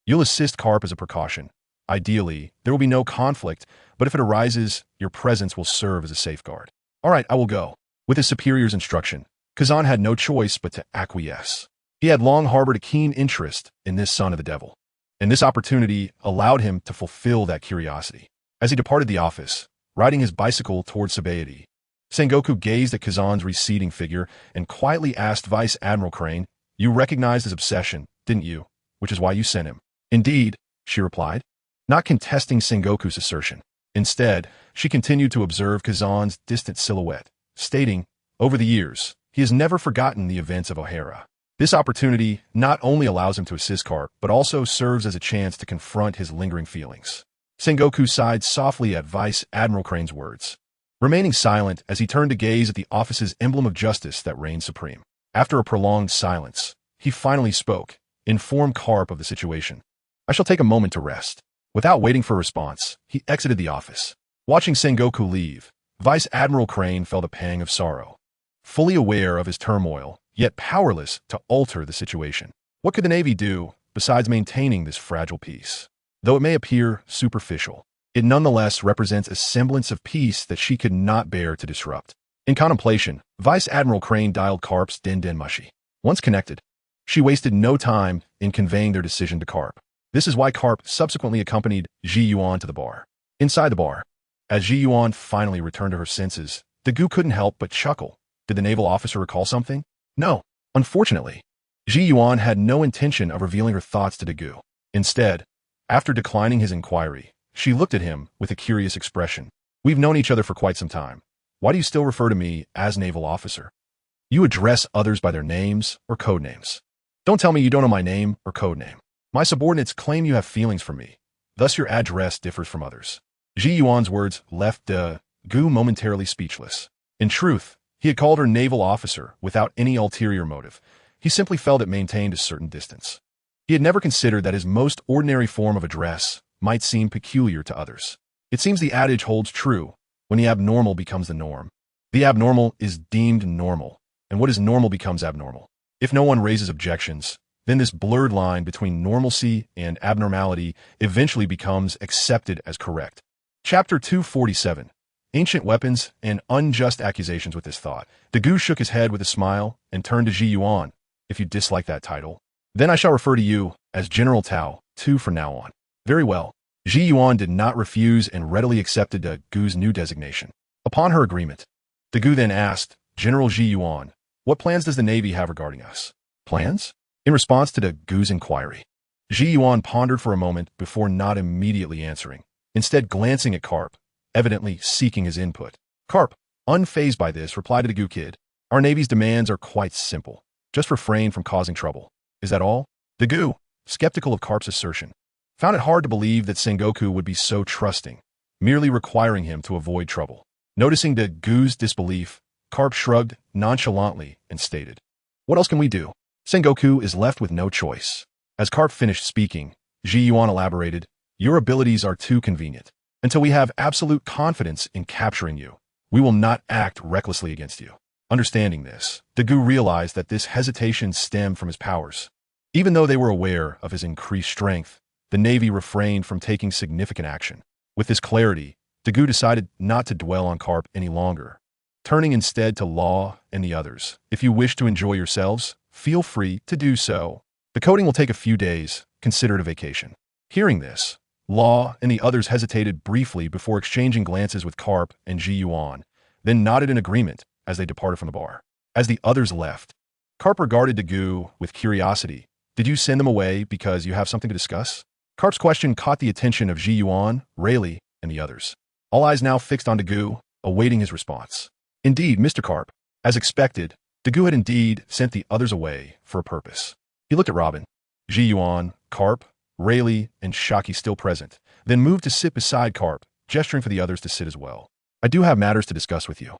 [SPEAKER 1] "You'll assist Karp as a precaution. Ideally, there will be no conflict, but if it arises, your presence will serve as a safeguard." "All right, I will go." With his superior's instruction, Kazan had no choice but to acquiesce. He had long harbored a keen interest in this son of the devil, and this opportunity allowed him to fulfill that curiosity. As he departed the office, riding his bicycle towards Sabaody, Sengoku gazed at Kazan's receding figure and quietly asked Vice Admiral Crane, "You recognized his obsession, didn't you? Which is why you sent him." "Indeed," she replied, not contesting Sengoku's assertion. Instead, she continued to observe Kazan's distant silhouette, stating, "Over the years, he has never forgotten the events of O'Hara. This opportunity not only allows him to assist Karp, but also serves as a chance to confront his lingering feelings." Sengoku sighed softly at Vice Admiral Crane's words, remaining silent as he turned to gaze at the office's emblem of justice that reigned supreme. After a prolonged silence, he finally spoke, informed Karp of the situation. "I shall take a moment to rest." Without waiting for a response, he exited the office. Watching Sengoku leave, Vice Admiral Crane felt a pang of sorrow. Fully aware of his turmoil, yet powerless to alter the situation. What could the Navy do besides maintaining this fragile peace? Though it may appear superficial, it nonetheless represents a semblance of peace that she could not bear to disrupt. In contemplation, Vice Admiral Crane dialed Karp's Den Mushi. Once connected, she wasted no time in conveying their decision to Karp. This is why Karp subsequently accompanied Ji Yuan to the bar. Inside the bar, as Ji Yuan finally returned to her senses, Dagu couldn't help but chuckle. Did the naval officer recall something? No. Unfortunately, Ji Yuan had no intention of revealing her thoughts to Dagu. Instead, after declining his inquiry, she looked at him with a curious expression. "We've known each other for quite some time. Why do you still refer to me as naval officer? You address others by their names or code names. Don't tell me you don't know my name or code name. My subordinates claim you have feelings for me, thus your address differs from others." Ji Yuan's words left Dagu momentarily speechless. In truth, he had called her naval officer without any ulterior motive. He simply felt it maintained a certain distance. He had never considered that his most ordinary form of address might seem peculiar to others. It seems the adage holds true: when the abnormal becomes the norm, the abnormal is deemed normal, and what is normal becomes abnormal. If no one raises objections, then this blurred line between normalcy and abnormality eventually becomes accepted as correct. Chapter 247, Ancient Weapons and Unjust Accusations. With this thought, Dagu shook his head with a smile and turned to Ji Yuan. "If you dislike that title, then I shall refer to you as General Tao, too, from now on." "Very well." Ji Yuan did not refuse and readily accepted Dagu's new designation. Upon her agreement, Dagu then asked, "General Ji Yuan, what plans does the Navy have regarding us?" "Plans?" In response to Dagu's inquiry, Ji Yuan pondered for a moment before not immediately answering, instead glancing at Karp, evidently seeking his input. Karp, unfazed by this, replied to Dagu, "Kid, our Navy's demands are quite simple. Just refrain from causing trouble. Is that all?" Dagu, skeptical of Karp's assertion, found it hard to believe that Sengoku would be so trusting, merely requiring him to avoid trouble. Noticing Dagu's disbelief, Karp shrugged nonchalantly and stated, "What else can we do?" Sengoku is left with no choice. As Karp finished speaking, Ji Yuan elaborated, "Your abilities are too convenient. Until we have absolute confidence in capturing you, we will not act recklessly against you." Understanding this, Dagu realized that this hesitation stemmed from his powers. Even though they were aware of his increased strength, the Navy refrained from taking significant action. With this clarity, Dagu decided not to dwell on Karp any longer, turning instead to Law and the others. "If you wish to enjoy yourselves, feel free to do so. The coding will take a few days. Consider it a vacation." Hearing this, Law and the others hesitated briefly before exchanging glances with Karp and Ji Yuan, then nodded in agreement as they departed from the bar. As the others left, Karp regarded Dagu with curiosity. "Did you send them away because you have something to discuss?" Karp's question caught the attention of Ji Yuan, Rayleigh, and the others. All eyes now fixed on Dagu, awaiting his response. "Indeed, Mr. Karp." As expected, Dagu had indeed sent the others away for a purpose. He looked at Robin, Ji Yuan, Karp, Rayleigh, and Shaki still present, then moved to sit beside Karp, gesturing for the others to sit as well. "I do have matters to discuss with you,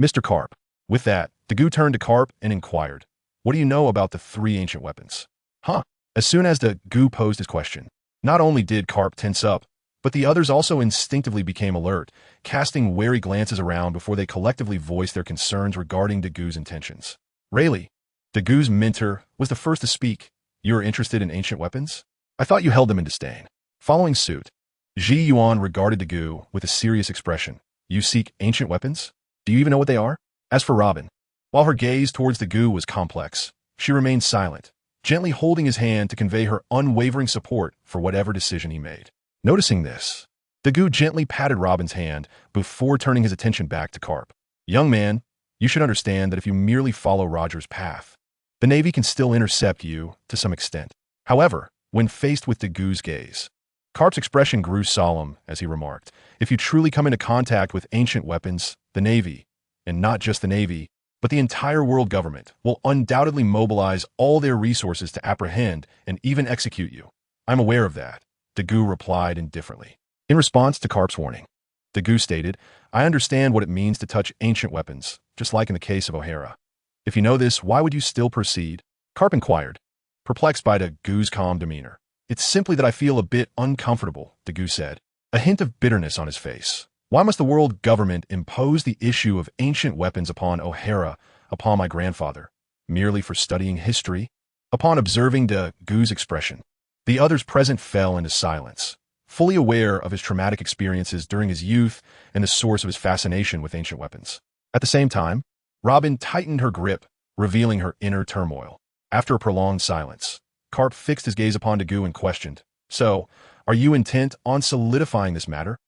[SPEAKER 1] Mr. Karp." With that, Dagu turned to Karp and inquired, "What do you know about the 3 ancient weapons?" "Huh?" As soon as Dagu posed his question, not only did Karp tense up, but the others also instinctively became alert, casting wary glances around before they collectively voiced their concerns regarding Dagu's intentions. Rayleigh, Dagu's mentor, was the first to speak. "You are interested in ancient weapons? I thought you held them in disdain." Following suit, Ji Yuan regarded Dagu with a serious expression. "You seek ancient weapons? Do you even know what they are?" As for Robin, while her gaze towards Dagu was complex, she remained silent, gently holding his hand to convey her unwavering support for whatever decision he made. Noticing this, Dagu gently patted Robin's hand before turning his attention back to Carp. Young man, you should understand that if you merely follow Roger's path, the Navy can still intercept you to some extent. However, when faced with Dagu's gaze, Carp's expression grew solemn as he remarked, if you truly come into contact with ancient weapons, the Navy, and not just the Navy, but the entire world government, will undoubtedly mobilize all their resources to apprehend and even execute you. I'm aware of that, Dagu replied indifferently. In response to Carp's warning, Dagu stated, I understand what it means to touch ancient weapons, just like in the case of O'Hara. If you know this, why would you still proceed? Carp inquired, perplexed by Dagu's calm demeanor. It's simply that I feel a bit uncomfortable, Dagu said, a hint of bitterness on his face. Why must the world government impose the issue of ancient weapons upon O'Hara, upon my grandfather, merely for studying history? Upon observing Dagu's expression, the others present fell into silence, fully aware of his traumatic experiences during his youth and the source of his fascination with ancient weapons. At the same time, Robin tightened her grip, revealing her inner turmoil. After a prolonged silence, Carp fixed his gaze upon Dagu and questioned, So, are you intent on solidifying this matter?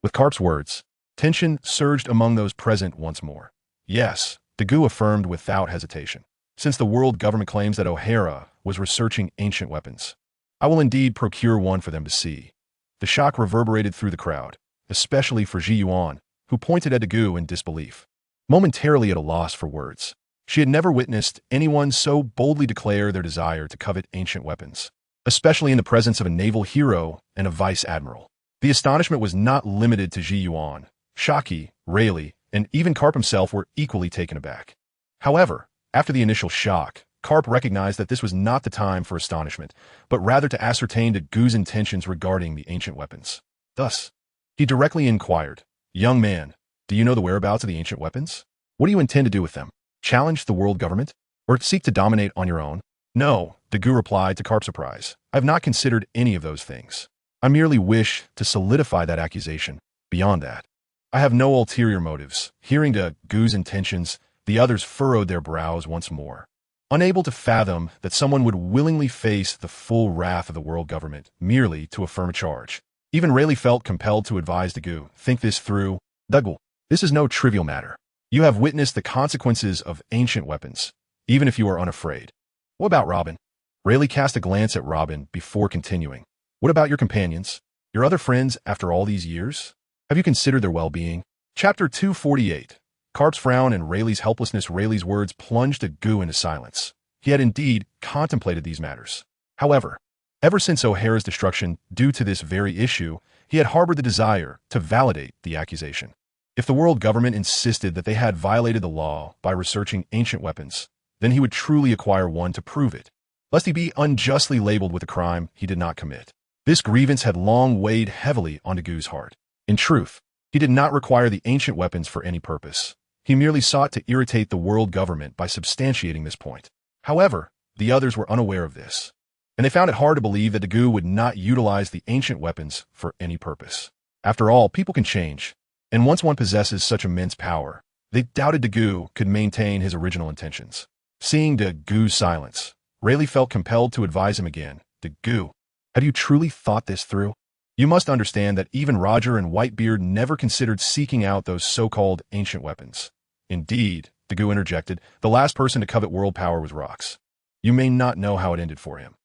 [SPEAKER 1] With Carp's words, tension surged among those present once more. Yes, Dagu affirmed without hesitation. Since the world government claims that O'Hara was researching ancient weapons, I will indeed procure one for them to see. The shock reverberated through the crowd, especially for Ji Yuan, who pointed at Dagu in disbelief. Momentarily at a loss for words, she had never witnessed anyone so boldly declare their desire to covet ancient weapons, especially in the presence of a naval hero and a vice admiral. The astonishment was not limited to Ji Yuan. Shaki, Rayleigh, and even Carp himself were equally taken aback. However, after the initial shock, Carp recognized that this was not the time for astonishment, but rather to ascertain Dagu's intentions regarding the ancient weapons. Thus, he directly inquired, Young man, do you know the whereabouts of the ancient weapons? What do you intend to do with them? Challenge the world government? Or seek to dominate on your own? No, Dagu replied to Carp's surprise. I have not considered any of those things. I merely wish to solidify that accusation. Beyond that, I have no ulterior motives. Hearing Dagu's intentions, the others furrowed their brows once more, unable to fathom that someone would willingly face the full wrath of the world government merely to affirm a charge. Even Rayleigh felt compelled to advise Dagu, think this through. Dagu, this is no trivial matter. You have witnessed the consequences of ancient weapons, even if you are unafraid. What about Robin? Rayleigh cast a glance at Robin before continuing. What about your companions? Your other friends after all these years? Have you considered their well-being? Chapter 248. Carp's frown and Rayleigh's helplessness. Rayleigh's words plunged Dagu into silence. He had indeed contemplated these matters. However, ever since O'Hara's destruction due to this very issue, he had harbored the desire to validate the accusation. If the world government insisted that they had violated the law by researching ancient weapons, then he would truly acquire one to prove it, lest he be unjustly labeled with a crime he did not commit. This grievance had long weighed heavily on Dagu's heart. In truth, he did not require the ancient weapons for any purpose. He merely sought to irritate the world government by substantiating this point. However, the others were unaware of this, and they found it hard to believe that Dagu would not utilize the ancient weapons for any purpose. After all, people can change, and once one possesses such immense power, they doubted Dagu could maintain his original intentions. Seeing Dagu's silence, Rayleigh felt compelled to advise him again. Dagu, have you truly thought this through? You must understand that even Roger and Whitebeard never considered seeking out those so-called ancient weapons. Indeed, Dagu interjected, the last person to covet world power was Rox. You may not know how it ended for him.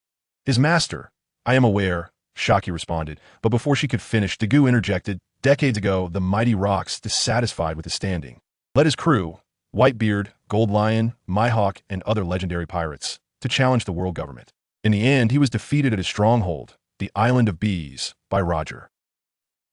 [SPEAKER 1] His master, I am aware, Shaki responded, but before she could finish, Dagu interjected, decades ago, the mighty Rox, dissatisfied with his standing, led his crew, Whitebeard, Gold Lion, Mihawk, and other legendary pirates, to challenge the world government. In the end, he was defeated at his stronghold, the Island of Bees, by Roger.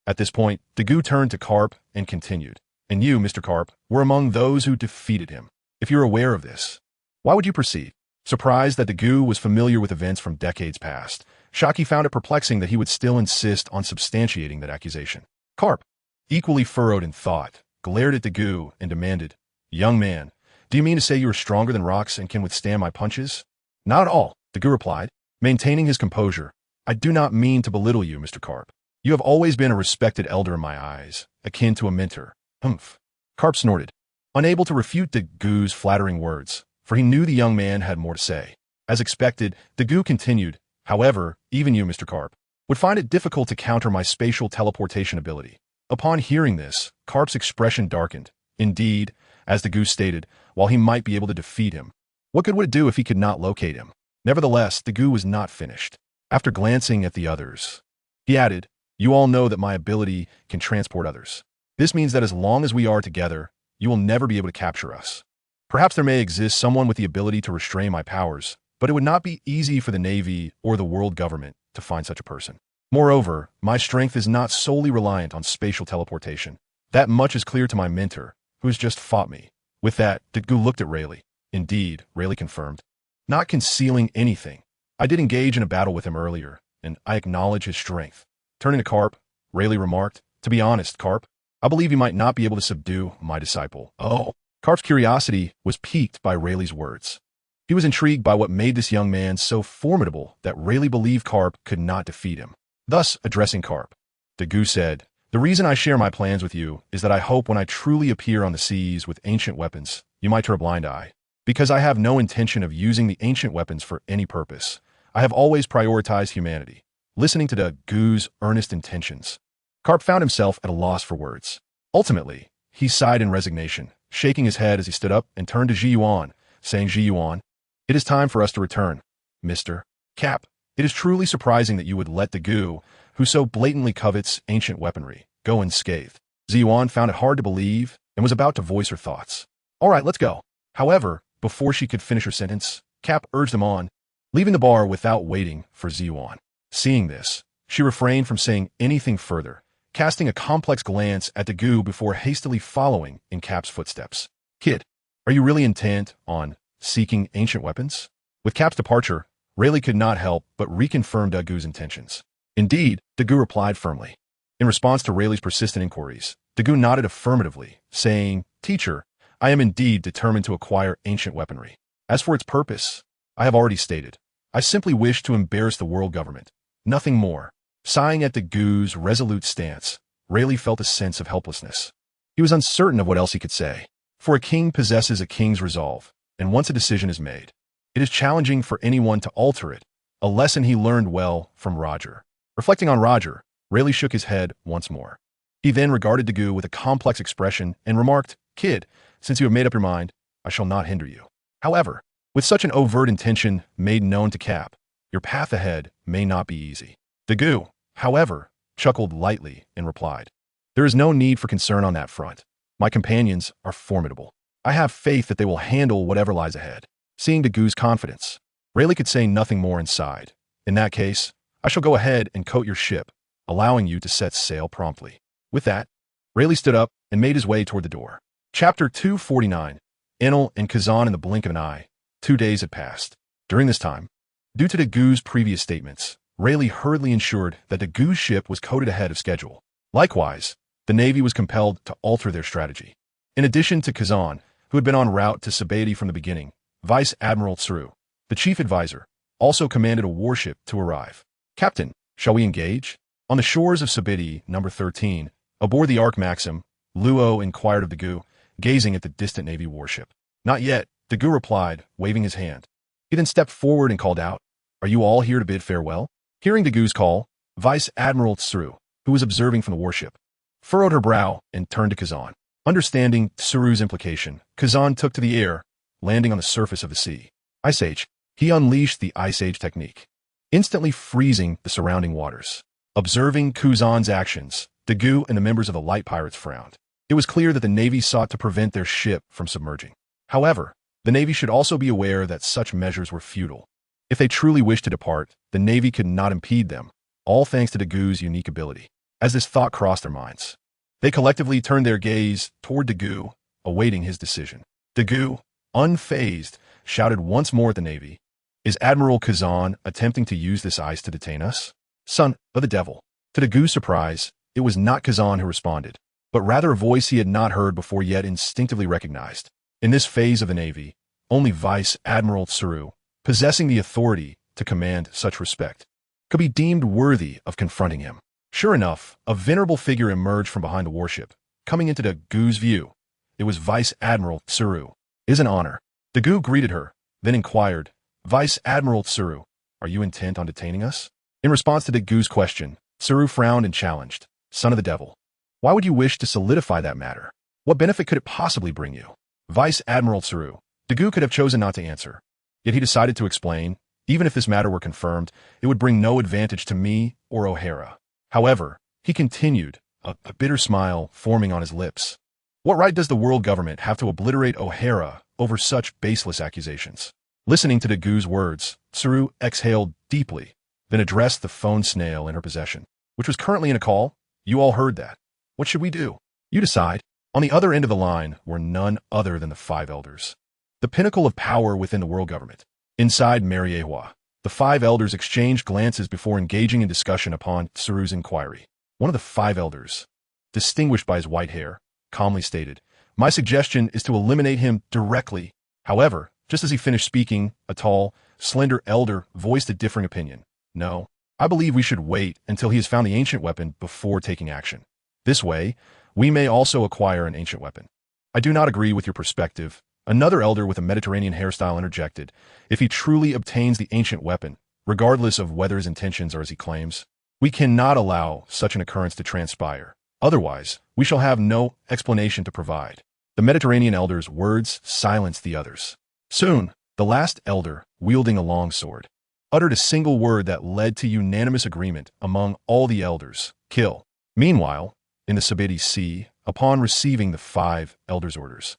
[SPEAKER 1] At this point, Dagu turned to Carp and continued, and you, Mr. Carp, were among those who defeated him. If you're aware of this, why would you proceed? Surprised that Dagu was familiar with events from decades past, Shaki found it perplexing that he would still insist on substantiating that accusation. Carp, equally furrowed in thought, glared at Dagu and demanded, Young man, do you mean to say you are stronger than Rox and can withstand my punches? Not at all, Dagu replied, maintaining his composure. I do not mean to belittle you, Mr. Carp. You have always been a respected elder in my eyes, akin to a mentor. Humph. Carp snorted, unable to refute Dagu's flattering words, for he knew the young man had more to say. As expected, Dagu continued, however, even you, Mr. Carp, would find it difficult to counter my spatial teleportation ability. Upon hearing this, Carp's expression darkened. Indeed, as Dagu stated, while he might be able to defeat him, what good would it do if he could not locate him? Nevertheless, Dagu was not finished. After glancing at the others, he added, you all know that my ability can transport others. This means that as long as we are together, you will never be able to capture us. Perhaps there may exist someone with the ability to restrain my powers, but it would not be easy for the Navy or the world government to find such a person. Moreover, my strength is not solely reliant on spatial teleportation. That much is clear to my mentor, who has just fought me. With that, Dagu looked at Rayleigh. Indeed, Rayleigh confirmed. Not concealing anything. I did engage in a battle with him earlier, and I acknowledge his strength. Turning to Carp, Rayleigh remarked, to be honest, Carp, I believe you might not be able to subdue my disciple. Oh. Carp's curiosity was piqued by Rayleigh's words. He was intrigued by what made this young man so formidable that Rayleigh believed Carp could not defeat him. Thus, addressing Carp, Dagu said, the reason I share my plans with you is that I hope when I truly appear on the seas with ancient weapons, you might turn a blind eye. Because I have no intention of using the ancient weapons for any purpose. I have always prioritized humanity. Listening to Dagu's earnest intentions, Carp found himself at a loss for words. Ultimately, he sighed in resignation, shaking his head as he stood up and turned to Ji Yuan, saying, Ji Yuan, it is time for us to return. Mr. Cap, it is truly surprising that you would let Dagu, who so blatantly covets ancient weaponry, go unscathed. Ji Yuan found it hard to believe and was about to voice her thoughts. All right, let's go. However, before she could finish her sentence, Cap urged them on, leaving the bar without waiting for Ji Yuan. Seeing this, she refrained from saying anything further, casting a complex glance at Dagu before hastily following in Cap's footsteps. Kid, are you really intent on seeking ancient weapons? With Cap's departure, Rayleigh could not help but reconfirm Dagu's intentions. Indeed, Dagu replied firmly. In response to Rayleigh's persistent inquiries, Dagu nodded affirmatively, saying, Teacher, I am indeed determined to acquire ancient weaponry. As for its purpose, I have already stated. I simply wish to embarrass the world government. Nothing more. Sighing at Dagu's resolute stance, Rayleigh felt a sense of helplessness. He was uncertain of what else he could say. For a king possesses a king's resolve, and once a decision is made, it is challenging for anyone to alter it, a lesson he learned well from Roger. Reflecting on Roger, Rayleigh shook his head once more. He then regarded Dagu with a complex expression and remarked, Kid, since you have made up your mind, I shall not hinder you. However, with such an overt intention made known to Cap, your path ahead may not be easy. Dagu, however, chuckled lightly and replied, there is no need for concern on that front. My companions are formidable. I have faith that they will handle whatever lies ahead. Seeing Dagu's confidence, Rayleigh could say nothing more and sighed. In that case, I shall go ahead and coat your ship, allowing you to set sail promptly. With that, Rayleigh stood up and made his way toward the door. Chapter 249. Enel and Kazan in the blink of an eye. 2 days had passed. During this time, due to Dagu's previous statements, Rayleigh hurriedly ensured that Dagu's ship was coated ahead of schedule. Likewise, the Navy was compelled to alter their strategy. In addition to Kazan, who had been en route to Sabeti from the beginning, Vice Admiral Tsuru, the chief advisor, also commanded a warship to arrive. Captain, shall we engage? On the shores of Sabeti, number 13, aboard the Ark Maxim, Luo inquired of Dagu, gazing at the distant Navy warship. Not yet, Dagu replied, waving his hand. He then stepped forward and called out, Are you all here to bid farewell? Hearing Dagu's call, Vice Admiral Tsuru, who was observing from the warship, furrowed her brow and turned to Kazan. Understanding Tsuru's implication, Kazan took to the air, landing on the surface of the sea. andSage. He unleashed the andSage technique, instantly freezing the surrounding waters. Observing Kazan's actions, Dagu and the members of the light pirates frowned. It was clear that the Navy sought to prevent their ship from submerging. However, the Navy should also be aware that such measures were futile. If they truly wished to depart, the Navy could not impede them, all thanks to Dagu's unique ability. As this thought crossed their minds, they collectively turned their gaze toward Dagu, awaiting his decision. Dagu, unfazed, shouted once more at the Navy, Is Admiral Kazan attempting to use this ice to detain us? Son of the devil. To Dagu's surprise, it was not Kazan who responded, but rather a voice he had not heard before yet instinctively recognized. In this phase of the Navy, only Vice Admiral Tsuru, possessing the authority to command such respect, could be deemed worthy of confronting him. Sure enough, a venerable figure emerged from behind the warship, coming into Dagu's view. It was Vice Admiral Tsuru. It is an honor. Dagu greeted her, then inquired, Vice Admiral Tsuru, are you intent on detaining us? In response to Dagu's question, Tsuru frowned and challenged, Son of the Devil. Why would you wish to solidify that matter? What benefit could it possibly bring you? Vice Admiral Tsuru. Dagu could have chosen not to answer. Yet he decided to explain. Even if this matter were confirmed, it would bring no advantage to me or O'Hara. However, he continued, a bitter smile forming on his lips. What right does the world government have to obliterate O'Hara over such baseless accusations? Listening to Dagu's words, Tsuru exhaled deeply, then addressed the phone snail in her possession, which was currently in a call. You all heard that. What should we do? You decide. On the other end of the line were none other than the five elders, the pinnacle of power within the world government. Inside Mariewa, the five elders exchanged glances before engaging in discussion upon Tsuru's inquiry. One of the five elders, distinguished by his white hair, calmly stated, My suggestion is to eliminate him directly. However, just as he finished speaking, a tall, slender elder voiced a differing opinion. No, I believe we should wait until he has found the ancient weapon before taking action. This way, we may also acquire an ancient weapon. I do not agree with your perspective. Another elder with a Mediterranean hairstyle interjected, If he truly obtains the ancient weapon, regardless of whether his intentions are as he claims, we cannot allow such an occurrence to transpire. Otherwise, we shall have no explanation to provide. The Mediterranean elder's words silenced the others. Soon, the last elder, wielding a long sword, uttered a single word that led to unanimous agreement among all the elders, kill. Meanwhile, in the Sabiti Sea, upon receiving the five elders' orders,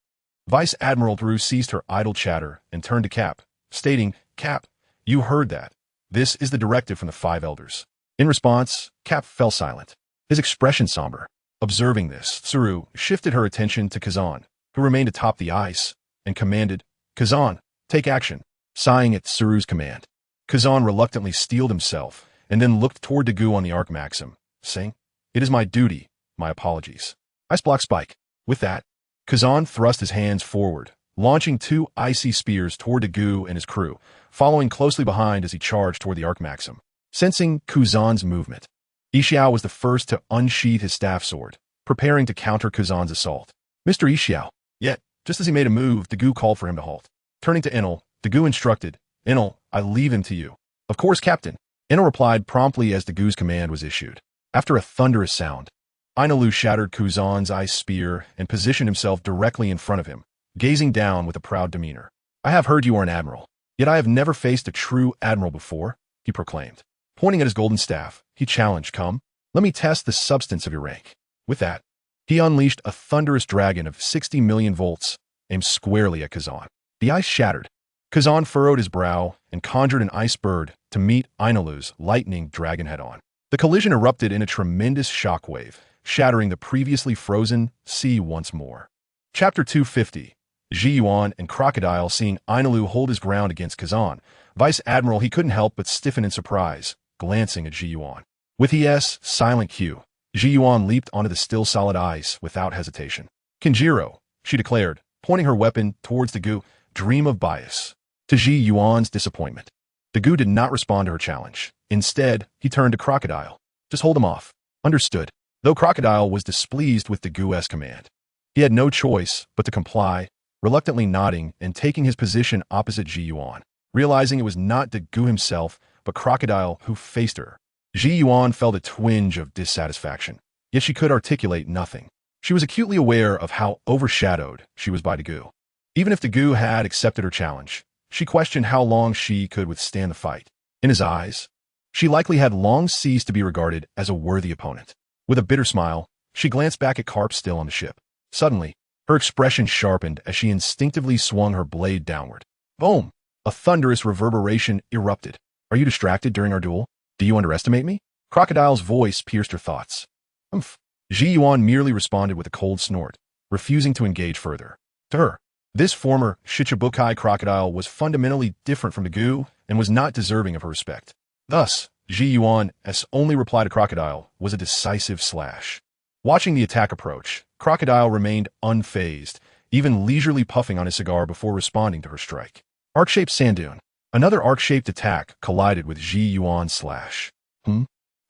[SPEAKER 1] Vice Admiral Drew ceased her idle chatter and turned to Cap, stating, Cap, you heard that. This is the directive from the five elders. In response, Cap fell silent, his expression somber. Observing this, Tsuru shifted her attention to Kazan, who remained atop the ice, and commanded, Kazan, take action. Sighing at Tsuru's command, Kazan reluctantly steeled himself and then looked toward Dagu on the Arc Maxim, saying, It is my duty, my apologies. Ice block spike. With that, Kazan thrust his hands forward, launching two icy spears toward Dagu and his crew, following closely behind as he charged toward the Arc Maxim. Sensing Kazan's movement, Ishiao was the first to unsheath his staff sword, preparing to counter Kazan's assault. Mr. Ishiao. Yet, just as he made a move, Dagu called for him to halt. Turning to Enel, Dagu instructed, Enel, I leave him to you. Of course, Captain. Enel replied promptly as Dagu's command was issued. After a thunderous sound, Ainalu shattered Kazan's ice spear and positioned himself directly in front of him, gazing down with a proud demeanor. I have heard you are an admiral, yet I have never faced a true admiral before, he proclaimed. Pointing at his golden staff, he challenged, Come, let me test the substance of your rank. With that, he unleashed a thunderous dragon of 60 million volts, aimed squarely at Kazan. The ice shattered. Kazan furrowed his brow and conjured an ice bird to meet Ainalu's lightning dragon head-on. The collision erupted in a tremendous shockwave, shattering the previously frozen sea once more. Chapter 250. Ji Yuan and Crocodile. Seeing Ainalu hold his ground against Kazan, Vice Admiral, he couldn't help but stiffen in surprise, glancing at Ji Yuan. With his silent cue, Ji Yuan leaped onto the still solid ice without hesitation. Kinjiro, she declared, pointing her weapon towards Dagu, dream of bias. To Ji Yuan's disappointment, Dagu did not respond to her challenge. Instead, he turned to Crocodile. Just hold him off. Understood. Though Crocodile was displeased with Dagu's command, he had no choice but to comply, reluctantly nodding and taking his position opposite Ji Yuan. Realizing it was not Dagu himself, but Crocodile who faced her, Ji Yuan felt a twinge of dissatisfaction, yet she could articulate nothing. She was acutely aware of how overshadowed she was by Dagu. Even if Dagu had accepted her challenge, she questioned how long she could withstand the fight. In his eyes, she likely had long ceased to be regarded as a worthy opponent. With a bitter smile, she glanced back at Carp still on the ship. Suddenly, her expression sharpened as she instinctively swung her blade downward. Boom! A thunderous reverberation erupted. Are you distracted during our duel? Do you underestimate me? Crocodile's voice pierced her thoughts. Humph. Ji Yuan merely responded with a cold snort, refusing to engage further. To her, this former Shichibukai crocodile was fundamentally different from Dagu and was not deserving of her respect. Thus, Ji Yuan's only reply to Crocodile was a decisive slash. Watching the attack approach, Crocodile remained unfazed, even leisurely puffing on his cigar before responding to her strike. Arc-shaped sand dune. Another arc-shaped attack collided with Ji Yuan's slash.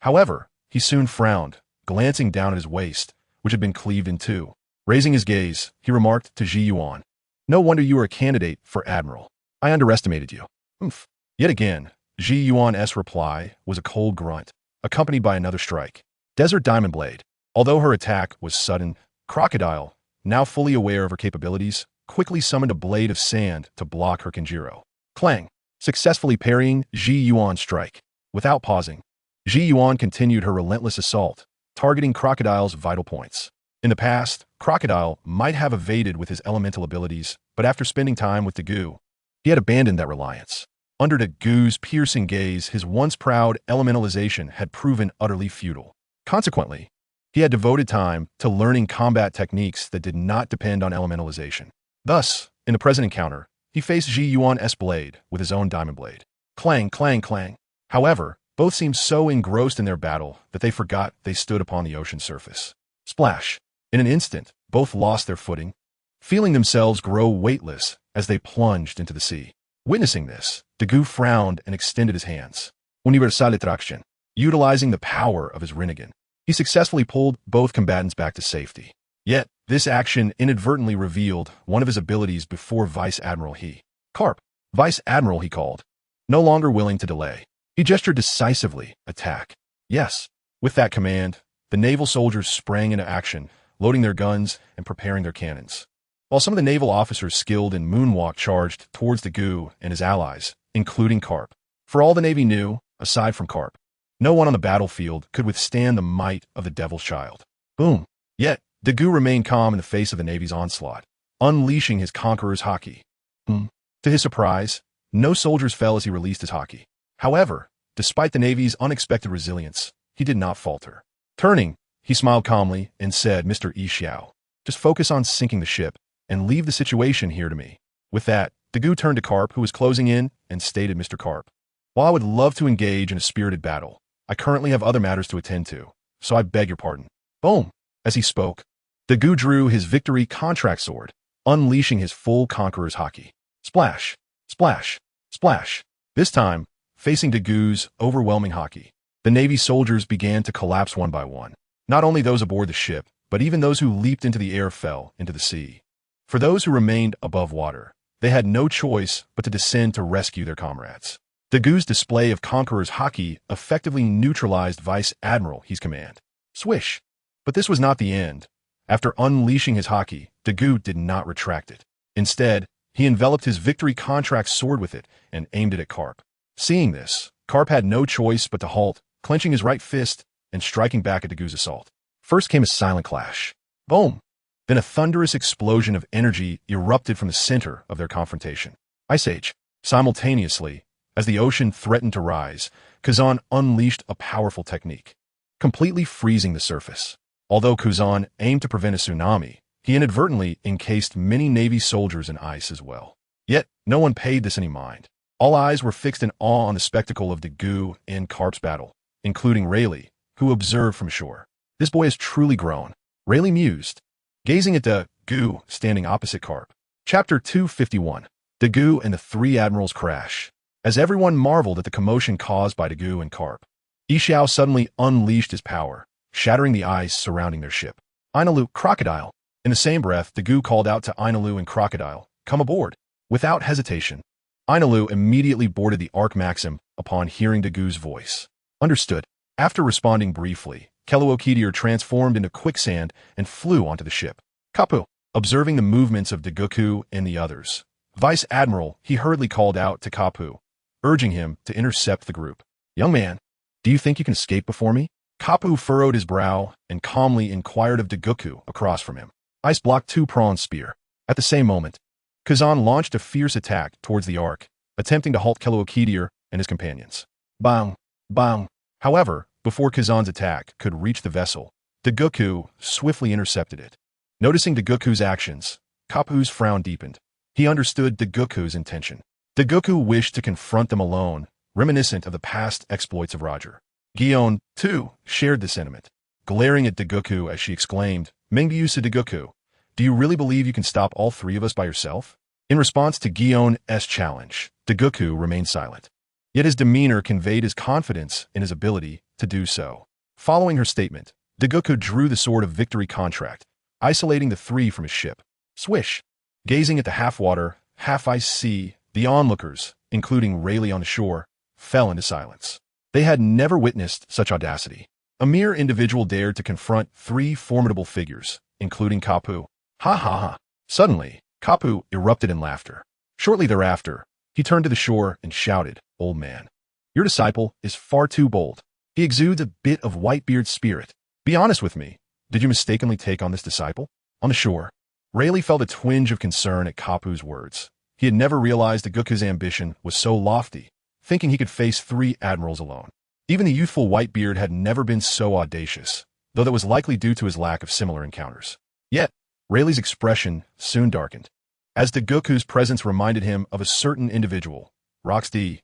[SPEAKER 1] However, he soon frowned, glancing down at his waist, which had been cleaved in two. Raising his gaze, he remarked to Ji Yuan, No wonder you are a candidate for admiral. I underestimated you. Oomph. Yet again, Ji Yuan's reply was a cold grunt, accompanied by another strike. Desert Diamond Blade. Although her attack was sudden, Crocodile, now fully aware of her capabilities, quickly summoned a blade of sand to block her Kenjiro. Clang! Successfully parrying Ji Yuan's strike. Without pausing, Ji Yuan continued her relentless assault, targeting Crocodile's vital points. In the past, Crocodile might have evaded with his elemental abilities, but after spending time with Dagu, he had abandoned that reliance. Under Dagu's piercing gaze, his once proud elementalization had proven utterly futile. Consequently, he had devoted time to learning combat techniques that did not depend on elementalization. Thus, in the present encounter, he faced Ji Yuan's blade with his own diamond blade. Clang, clang, clang. However, both seemed so engrossed in their battle that they forgot they stood upon the ocean surface. Splash! In an instant, both lost their footing, feeling themselves grow weightless as they plunged into the sea. Witnessing this, Dagu frowned and extended his hands. Universal Attraction. Utilizing the power of his Rinnegan, he successfully pulled both combatants back to safety. Yet, this action inadvertently revealed one of his abilities before Vice Admiral He. Carp. Vice Admiral, he called. No longer willing to delay, he gestured decisively, attack. Yes. With that command, the naval soldiers sprang into action, loading their guns and preparing their cannons. While some of the naval officers skilled in moonwalk charged towards Dagu and his allies, including Carp. For all the Navy knew, aside from Carp, no one on the battlefield could withstand the might of the Devil's Child. Boom. Yet, Dagu remained calm in the face of the Navy's onslaught, unleashing his Conqueror's Haki. To his surprise, no soldiers fell as he released his Haki. However, despite the Navy's unexpected resilience, he did not falter. Turning, he smiled calmly and said, Mr. Yi Xiao, just focus on sinking the ship and leave the situation here to me. With that, Dagu turned to Carp, who was closing in, and stated, Mr. Carp, while I would love to engage in a spirited battle, I currently have other matters to attend to, so I beg your pardon. Boom! As he spoke, Dagu drew his victory contract sword, unleashing his full Conqueror's Haki. Splash! Splash! Splash! This time, facing Dagu's overwhelming Haki, the Navy soldiers began to collapse one by one. Not only those aboard the ship, but even those who leaped into the air fell into the sea. For those who remained above water, they had no choice but to descend to rescue their comrades. Dagu's display of Conqueror's Haki effectively neutralized Vice Admiral He's command. Swish! But this was not the end. After unleashing his Haki, Dagu did not retract it. Instead, he enveloped his victory contract sword with it and aimed it at Carp. Seeing this, Carp had no choice but to halt, clenching his right fist and striking back at Dagu's assault. First came a silent clash. Boom! Then a thunderous explosion of energy erupted from the center of their confrontation. andSage. Simultaneously, as the ocean threatened to rise, Kazan unleashed a powerful technique, completely freezing the surface. Although Kazan aimed to prevent a tsunami, he inadvertently encased many Navy soldiers in ice as well. Yet, no one paid this any mind. All eyes were fixed in awe on the spectacle of Dagu and Carp's battle, including Rayleigh, who observed from shore. This boy has truly grown, Rayleigh mused, gazing at Dagu standing opposite Carp. Chapter 251. Dagu and the Three Admirals Crash. As everyone marveled at the commotion caused by Dagu and Carp, Yi Xiao suddenly unleashed his power, shattering the ice surrounding their ship. Ainalu, Crocodile. In the same breath, Dagu called out to Ainalu and Crocodile, come aboard. Without hesitation, Ainalu immediately boarded the Arc Maxim upon hearing Dagu's voice. Understood. After responding briefly, Keluokitier transformed into quicksand and flew onto the ship. Kapu. Observing the movements of Dagoku and the others, Vice Admiral, he hurriedly called out to Kapu, urging him to intercept the group. Young man, do you think you can escape before me? Kapu furrowed his brow and calmly inquired of Dagoku across from him. Ice blocked two-pronged spear. At the same moment, Kazan launched a fierce attack towards the Ark, attempting to halt Keluokitier and his companions. Bang! Bang! However, before Kazan's attack could reach the vessel, Dagoku swiftly intercepted it. Noticing Dagoku's actions, Kapu's frown deepened. He understood Dagoku's intention. Dagoku wished to confront them alone, reminiscent of the past exploits of Roger. Gion, too, shared this sentiment. Glaring at Dagoku as she exclaimed, Mengbyusa Dagoku, do you really believe you can stop all three of us by yourself? In response to Gion's challenge, Dagoku remained silent. Yet his demeanor conveyed his confidence in his ability to do so. Following her statement, Dagoku drew the sword of victory contract, isolating the three from his ship. Swish! Gazing at the half-water, half-ice sea, the onlookers, including Rayleigh on the shore, fell into silence. They had never witnessed such audacity. A mere individual dared to confront three formidable figures, including Kapu. Ha ha ha. Suddenly, Kapu erupted in laughter. Shortly thereafter, he turned to the shore and shouted, "Old man, your disciple is far too bold. He exudes a bit of Whitebeard's spirit. Be honest with me. Did you mistakenly take on this disciple?" On the shore, Rayleigh felt a twinge of concern at Kapu's words. He had never realized that Goku's ambition was so lofty, thinking he could face 3 admirals alone. Even the youthful Whitebeard had never been so audacious, though that was likely due to his lack of similar encounters. Yet, Rayleigh's expression soon darkened, as Goku's presence reminded him of a certain individual, Rox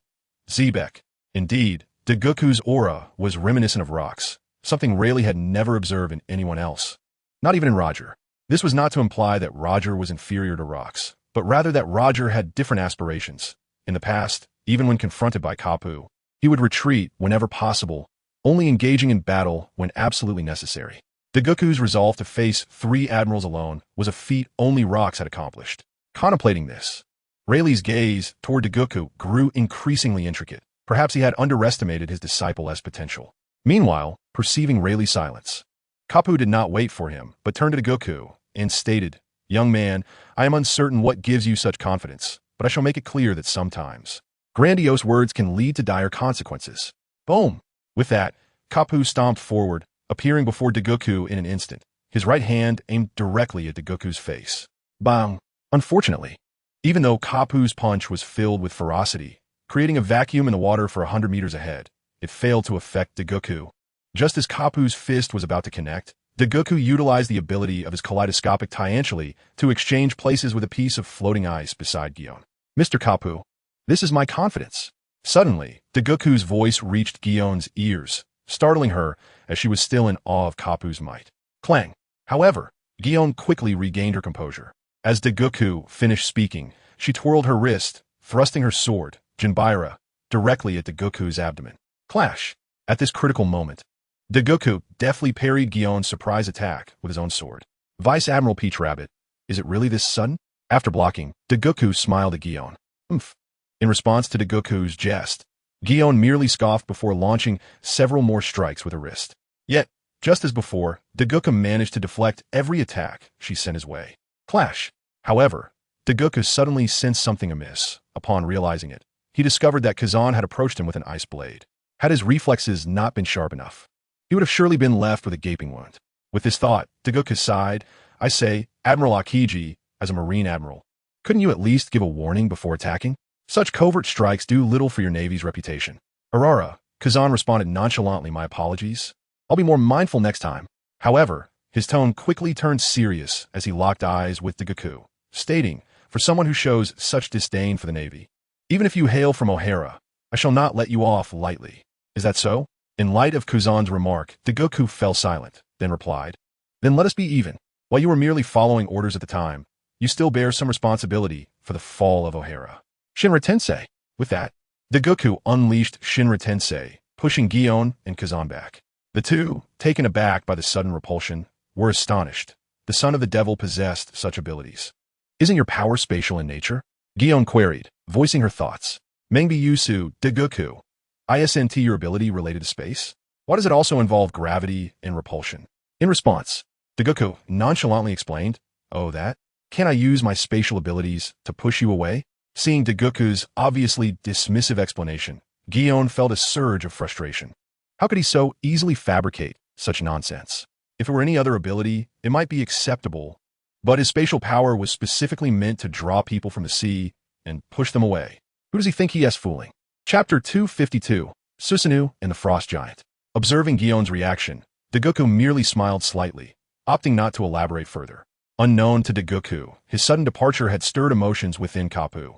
[SPEAKER 1] Zebek. Indeed, Goku's aura was reminiscent of Rox, something Rayleigh had never observed in anyone else, not even in Roger. This was not to imply that Roger was inferior to Rox, but rather that Roger had different aspirations. In the past, even when confronted by Kapu, he would retreat whenever possible, only engaging in battle when absolutely necessary. Goku's resolve to face 3 admirals alone was a feat only Rox had accomplished. Contemplating this, Rayleigh's gaze toward Goku grew increasingly intricate. Perhaps he had underestimated his disciple's potential. Meanwhile, perceiving Rayleigh's silence, Kapu did not wait for him, but turned to Goku and stated, "Young man, I am uncertain what gives you such confidence, but I shall make it clear that sometimes grandiose words can lead to dire consequences." Boom! With that, Kapu stomped forward, appearing before Goku in an instant, his right hand aimed directly at Goku's face. Bang! Unfortunately, even though Kapu's punch was filled with ferocity, creating a vacuum in the water for 100 meters ahead, it failed to affect Goku. Just as Kapu's fist was about to connect, Goku utilized the ability of his kaleidoscopic Tianchili to exchange places with a piece of floating ice beside Gion. "Mr. Kapu, this is my confidence." Suddenly, Goku's voice reached Gion's ears, startling her as she was still in awe of Kapu's might. Clang! However, Gion quickly regained her composure. As Goku finished speaking, she twirled her wrist, thrusting her sword, Jinbira, directly at Goku's abdomen. Clash! At this critical moment, Goku deftly parried Gion's surprise attack with his own sword. "Vice Admiral Peach Rabbit, is it really this sudden?" After blocking, Goku smiled at Gion. "Umph." In response to Goku's jest, Gion merely scoffed before launching several more strikes with her wrist. Yet, just as before, Goku managed to deflect every attack she sent his way. Clash! However, Goku suddenly sensed something amiss. Upon realizing it, he discovered that Kazan had approached him with an ice blade. Had his reflexes not been sharp enough, he would have surely been left with a gaping wound. With this thought, Goku sighed. "I say, Admiral Akiji, as a Marine Admiral, couldn't you at least give a warning before attacking? Such covert strikes do little for your Navy's reputation." "Urara," Kazan responded nonchalantly, "my apologies. I'll be more mindful next time." However, his tone quickly turned serious as he locked eyes with Goku, stating, "For someone who shows such disdain for the Navy, even if you hail from O'Hara, I shall not let you off lightly. Is that so?" In light of Kazan's remark, Goku fell silent, then replied, "Then let us be even. While you were merely following orders at the time, you still bear some responsibility for the fall of O'Hara." Shinra Tensei. With that, Goku unleashed Shinra Tensei, pushing Gion and Kazan back. The two, taken aback by the sudden repulsion, were astonished. The son of the devil possessed such abilities. "Isn't your power spatial in nature?" Gion queried, voicing her thoughts. "Mengbi Yusu, Goku. Isn't your ability related to space? Why does it also involve gravity and repulsion?" In response, Goku nonchalantly explained, "Oh, that? Can I use my spatial abilities to push you away?" Seeing Goku's obviously dismissive explanation, Gion felt a surge of frustration. How could he so easily fabricate such nonsense? If it were any other ability, it might be acceptable, but his spatial power was specifically meant to draw people from the sea and push them away. Who does he think he is fooling? Chapter 252, Susanoo and the Frost Giant. Observing Gion's reaction, Goku merely smiled slightly, opting not to elaborate further. Unknown to Goku, his sudden departure had stirred emotions within Kapu,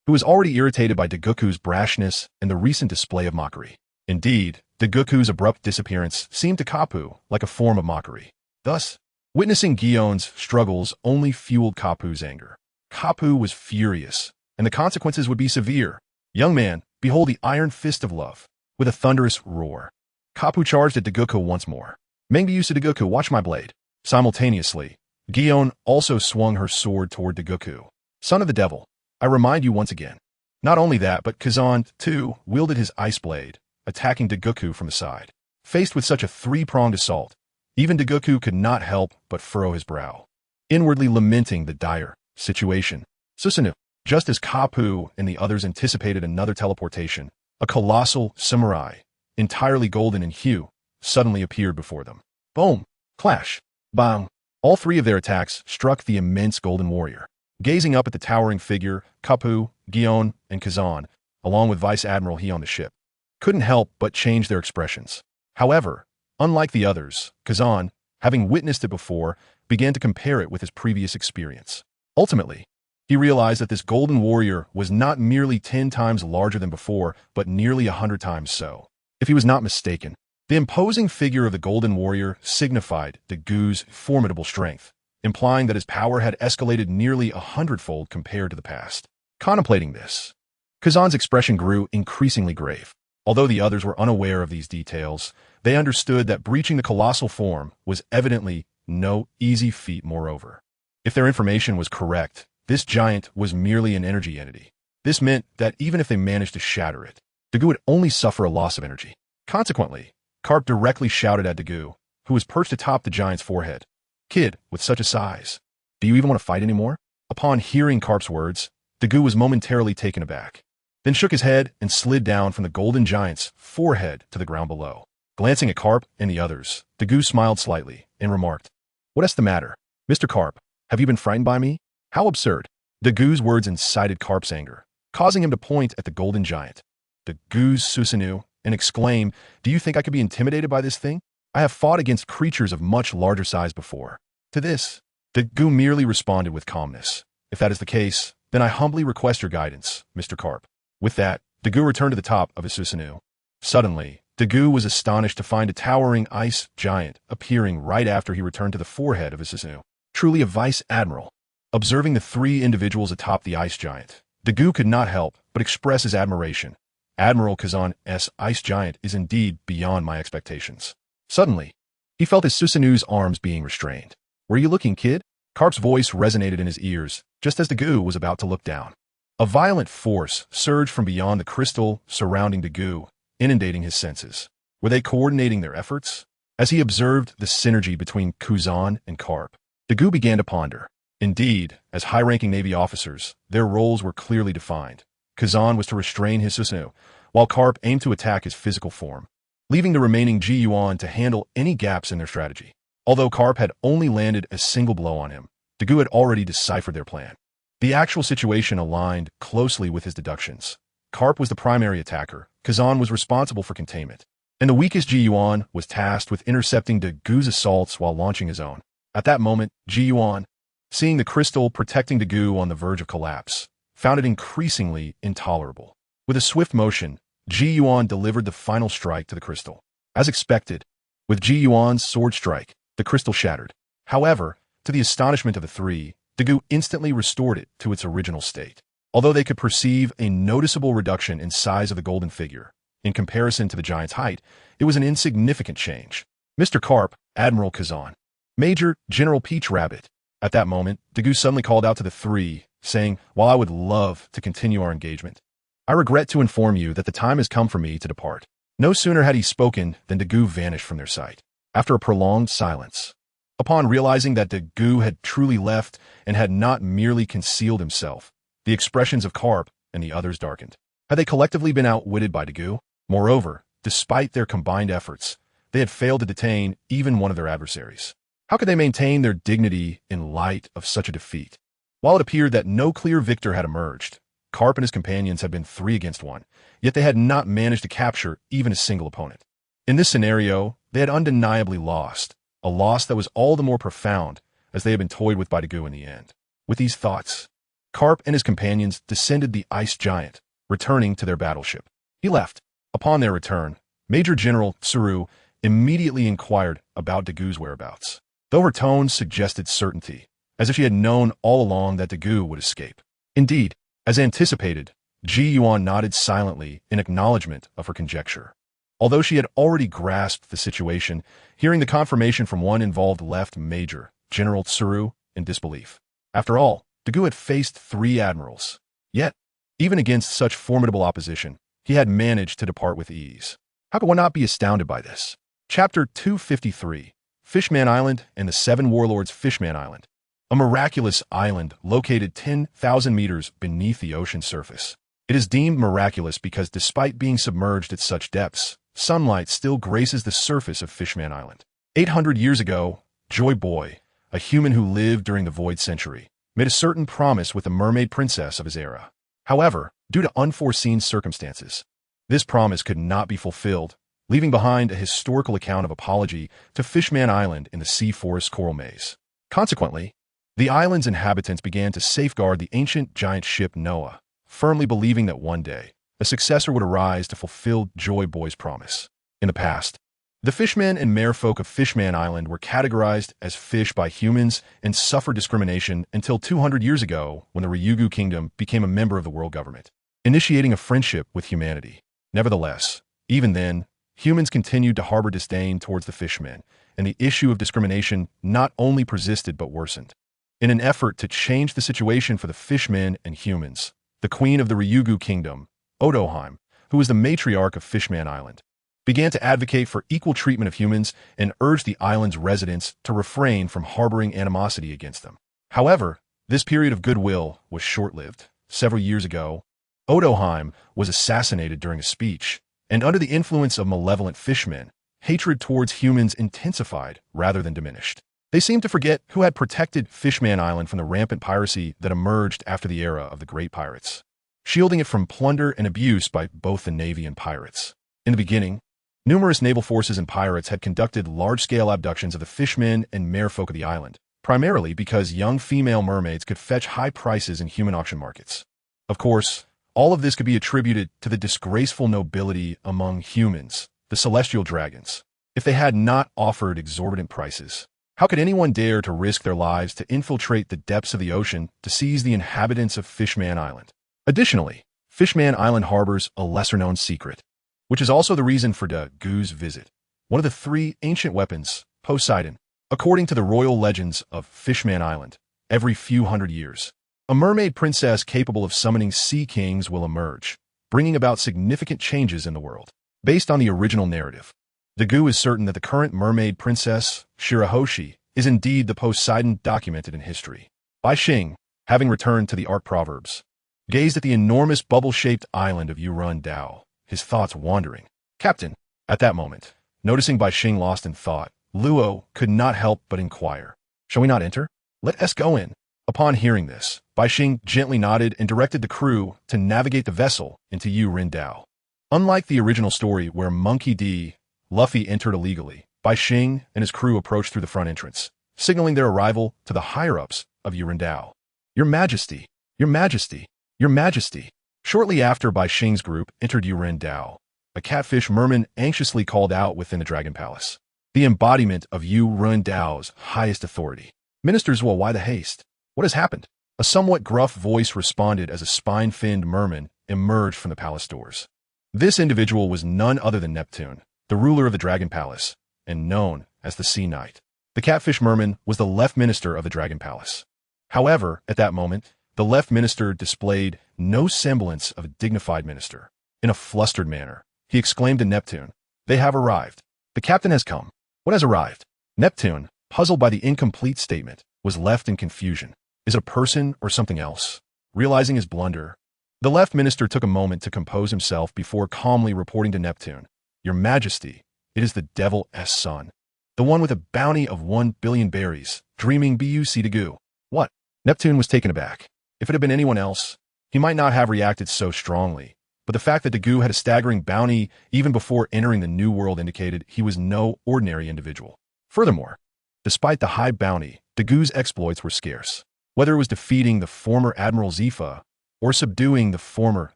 [SPEAKER 1] who was already irritated by Goku's brashness and the recent display of mockery. Indeed, Goku's abrupt disappearance seemed to Kapu like a form of mockery. Thus, witnessing Gion's struggles only fueled Kapu's anger. Kapu was furious, and the consequences would be severe. "Young man, behold the iron fist of love." With a thunderous roar, Kapu charged at Goku once more. "Mengbi Yusu Goku, watch my blade." Simultaneously, Gion also swung her sword toward Goku. "Son of the devil, I remind you once again, Not only that, but Kazan, too, wielded his ice blade, attacking Dagoku from the side. Faced with such a three-pronged assault, even Dagoku could not help but furrow his brow, inwardly lamenting the dire situation. Susanoo, just as Kapu and the others anticipated another teleportation, a colossal samurai, entirely golden in hue, suddenly appeared before them. Boom! Clash! Bang! All three of their attacks struck the immense golden warrior. Gazing up at the towering figure, Kapu, Gion, and Kazan, along with Vice Admiral He on the ship, couldn't help but change their expressions. However, unlike the others, Kazan, having witnessed it before, began to compare it with his previous experience. Ultimately, he realized that this golden warrior was not merely 10 times larger than before, but nearly 100 times so. If he was not mistaken, the imposing figure of the golden warrior signified Dagu's formidable strength, implying that his power had escalated nearly 100-fold compared to the past. Contemplating this, Kazan's expression grew increasingly grave. Although the others were unaware of these details, they understood that breaching the colossal form was evidently no easy feat. Moreover, if their information was correct, this giant was merely an energy entity. This meant that even if they managed to shatter it, Dagu would only suffer a loss of energy. Consequently, Karp directly shouted at Dagu, who was perched atop the giant's forehead. "Kid, with such a size, do you even want to fight anymore?" Upon hearing Karp's words, Dagu was momentarily taken aback, then shook his head and slid down from the golden giant's forehead to the ground below. Glancing at Karp and the others, Dagu smiled slightly and remarked, "What's the matter? Mr. Karp, have you been frightened by me?" How absurd. Dagu's words incited Karp's anger, causing him to point at the golden giant. Dagu's Susanoo and exclaim, "Do you think I could be intimidated by this thing? I have fought against creatures of much larger size before." To this, Dagu merely responded with calmness. "If that is the case, then I humbly request your guidance, Mr. Karp." With that, Dagu returned to the top of his Susanoo. Suddenly, Dagu was astonished to find a towering ice giant appearing right after he returned to the forehead of his Susanoo. Truly a vice admiral. Observing the three individuals atop the ice giant, Dagu could not help but express his admiration. Admiral Kazan's ice giant is indeed beyond my expectations. Suddenly, he felt his Susanoo's arms being restrained. "Where are you looking, kid?" Karp's voice resonated in his ears, just as Dagu was about to look down. A violent force surged from beyond the crystal surrounding Dagu, inundating his senses. Were they coordinating their efforts? As he observed the synergy between Kazan and Karp, Dagu began to ponder. Indeed, as high-ranking Navy officers, their roles were clearly defined. Kazan was to restrain his Susanoo, while Karp aimed to attack his physical form, leaving the remaining Ji-Yuan to handle any gaps in their strategy. Although Karp had only landed a single blow on him, Dagu had already deciphered their plan. The actual situation aligned closely with his deductions. Karp was the primary attacker, Kazan was responsible for containment, and the weakest Ji-Yuan was tasked with intercepting Dagu's assaults while launching his own. At that moment, Ji-Yuan, seeing the crystal protecting Dagu on the verge of collapse, found it increasingly intolerable. With a swift motion, Ji-Yuan delivered the final strike to the crystal. As expected, with Ji-Yuan's sword strike, the crystal shattered. However, to the astonishment of the three, Dagu instantly restored it to its original state. Although they could perceive a noticeable reduction in size of the golden figure, in comparison to the giant's height, it was an insignificant change. "Mr. Karp, Admiral Kazan, Major General Peach Rabbit." At that moment, Dagu suddenly called out to the three, saying, "While I would love to continue our engagement, I regret to inform you that the time has come for me to depart." No sooner had he spoken than Dagu vanished from their sight. After a prolonged silence, upon realizing that Dagu had truly left and had not merely concealed himself, the expressions of Karp and the others darkened. Had they collectively been outwitted by Dagu? Moreover, despite their combined efforts, they had failed to detain even one of their adversaries. How could they maintain their dignity in light of such a defeat? While it appeared that no clear victor had emerged, Karp and his companions had been 3 against 1, yet they had not managed to capture even a single opponent. In this scenario, they had undeniably lost, a loss that was all the more profound as they had been toyed with by Dagu in the end. With these thoughts, Karp and his companions descended the ice giant, returning to their battleship. He left. Upon their return, Major General Tsuru immediately inquired about Dagu's whereabouts, though her tone suggested certainty, as if she had known all along that Dagu would escape. Indeed, as anticipated, Ji-Yuan nodded silently in acknowledgement of her conjecture. Although she had already grasped the situation, hearing the confirmation from one involved left Major General Tsuru in disbelief. After all, Dagu had faced 3 admirals. Yet, Even against such formidable opposition, he had managed to depart with ease. How could one not be astounded by this? Chapter 253, Fishman Island and the Seven Warlords. Fishman Island, a miraculous island located 10,000 meters beneath the ocean surface. It is deemed miraculous because despite being submerged at such depths, sunlight still graces the surface of Fishman Island. 800 years ago, Joy Boy, a human who lived during the Void Century, made a certain promise with the mermaid princess of his era. However, due to unforeseen circumstances, this promise could not be fulfilled, leaving behind a historical account of apology to Fishman Island in the Sea Forest Coral Maze. Consequently, the island's inhabitants began to safeguard the ancient giant ship Noah, firmly believing that one day, a successor would arise to fulfill Joy Boy's promise. In the past, the fishmen and merfolk of Fishman Island were categorized as fish by humans and suffered discrimination until 200 years ago when the Ryugu Kingdom became a member of the world government, initiating a friendship with humanity. Nevertheless, even then, humans continued to harbor disdain towards the fishmen, and the issue of discrimination not only persisted but worsened. In an effort to change the situation for the fishmen and humans, the queen of the Ryugu Kingdom, Odoheim, who was the matriarch of Fishman Island, began to advocate for equal treatment of humans and urged the island's residents to refrain from harboring animosity against them. However, this period of goodwill was short-lived. Several years ago, Odoheim was assassinated during a speech, and under the influence of malevolent fishmen, hatred towards humans intensified rather than diminished. They seemed to forget who had protected Fishman Island from the rampant piracy that emerged after the era of the Great Pirates, shielding it from plunder and abuse by both the Navy and pirates. In the beginning, numerous naval forces and pirates had conducted large-scale abductions of the fishmen and merfolk of the island, primarily because young female mermaids could fetch high prices in human auction markets. Of course, all of this could be attributed to the disgraceful nobility among humans, the celestial dragons. If they had not offered exorbitant prices, how could anyone dare to risk their lives to infiltrate the depths of the ocean to seize the inhabitants of Fishman Island? Additionally, Fishman Island harbors a lesser-known secret, which is also the reason for Dagu's visit. One of the three ancient weapons, Poseidon. According to the royal legends of Fishman Island, every few hundred years, a mermaid princess capable of summoning sea kings will emerge, bringing about significant changes in the world. Based on the original narrative, Dagu is certain that the current mermaid princess, Shirahoshi, is indeed the Poseidon documented in history. Bai Xing, having returned to the Ark Proverbs, gazed at the enormous bubble-shaped island of Yurun-Dao, his thoughts wandering. Captain, at that moment, noticing Bai Xing lost in thought, Luo could not help but inquire, "Shall we not enter? Let us go in." Upon hearing this, Bai Xing gently nodded and directed the crew to navigate the vessel into Yurun-Dao. Unlike the original story where Monkey D. Luffy entered illegally, Bai Xing and his crew approached through the front entrance, signaling their arrival to the higher-ups of Yurun-Dao. "Your Majesty, Your Majesty, Your Majesty." Shortly after Bai Xing's group entered Yurun-Dao, a catfish merman anxiously called out within the Dragon Palace, the embodiment of Yurun-Dao's highest authority. "Ministers, well, why the haste? What has happened?" A somewhat gruff voice responded as a spine-finned merman emerged from the palace doors. This individual was none other than Neptune, the ruler of the Dragon Palace, and known as the Sea Knight. The catfish merman was the left minister of the Dragon Palace. However, at that moment, the left minister displayed no semblance of a dignified minister. In a flustered manner, he exclaimed to Neptune, "They have arrived. The captain has come." "What has arrived?" Neptune, puzzled by the incomplete statement, was left in confusion. Is it a person or something else? Realizing his blunder, the left minister took a moment to compose himself before calmly reporting to Neptune, "Your Majesty, it is the Devil's son, the one with a bounty of 1 billion berries, dreaming Buc Dagu." "What?" Neptune was taken aback. If it had been anyone else, he might not have reacted so strongly, but the fact that Dagu had a staggering bounty even before entering the New World indicated he was no ordinary individual. Furthermore, despite the high bounty, Dagu's exploits were scarce. Whether it was defeating the former Admiral Zifa or subduing the former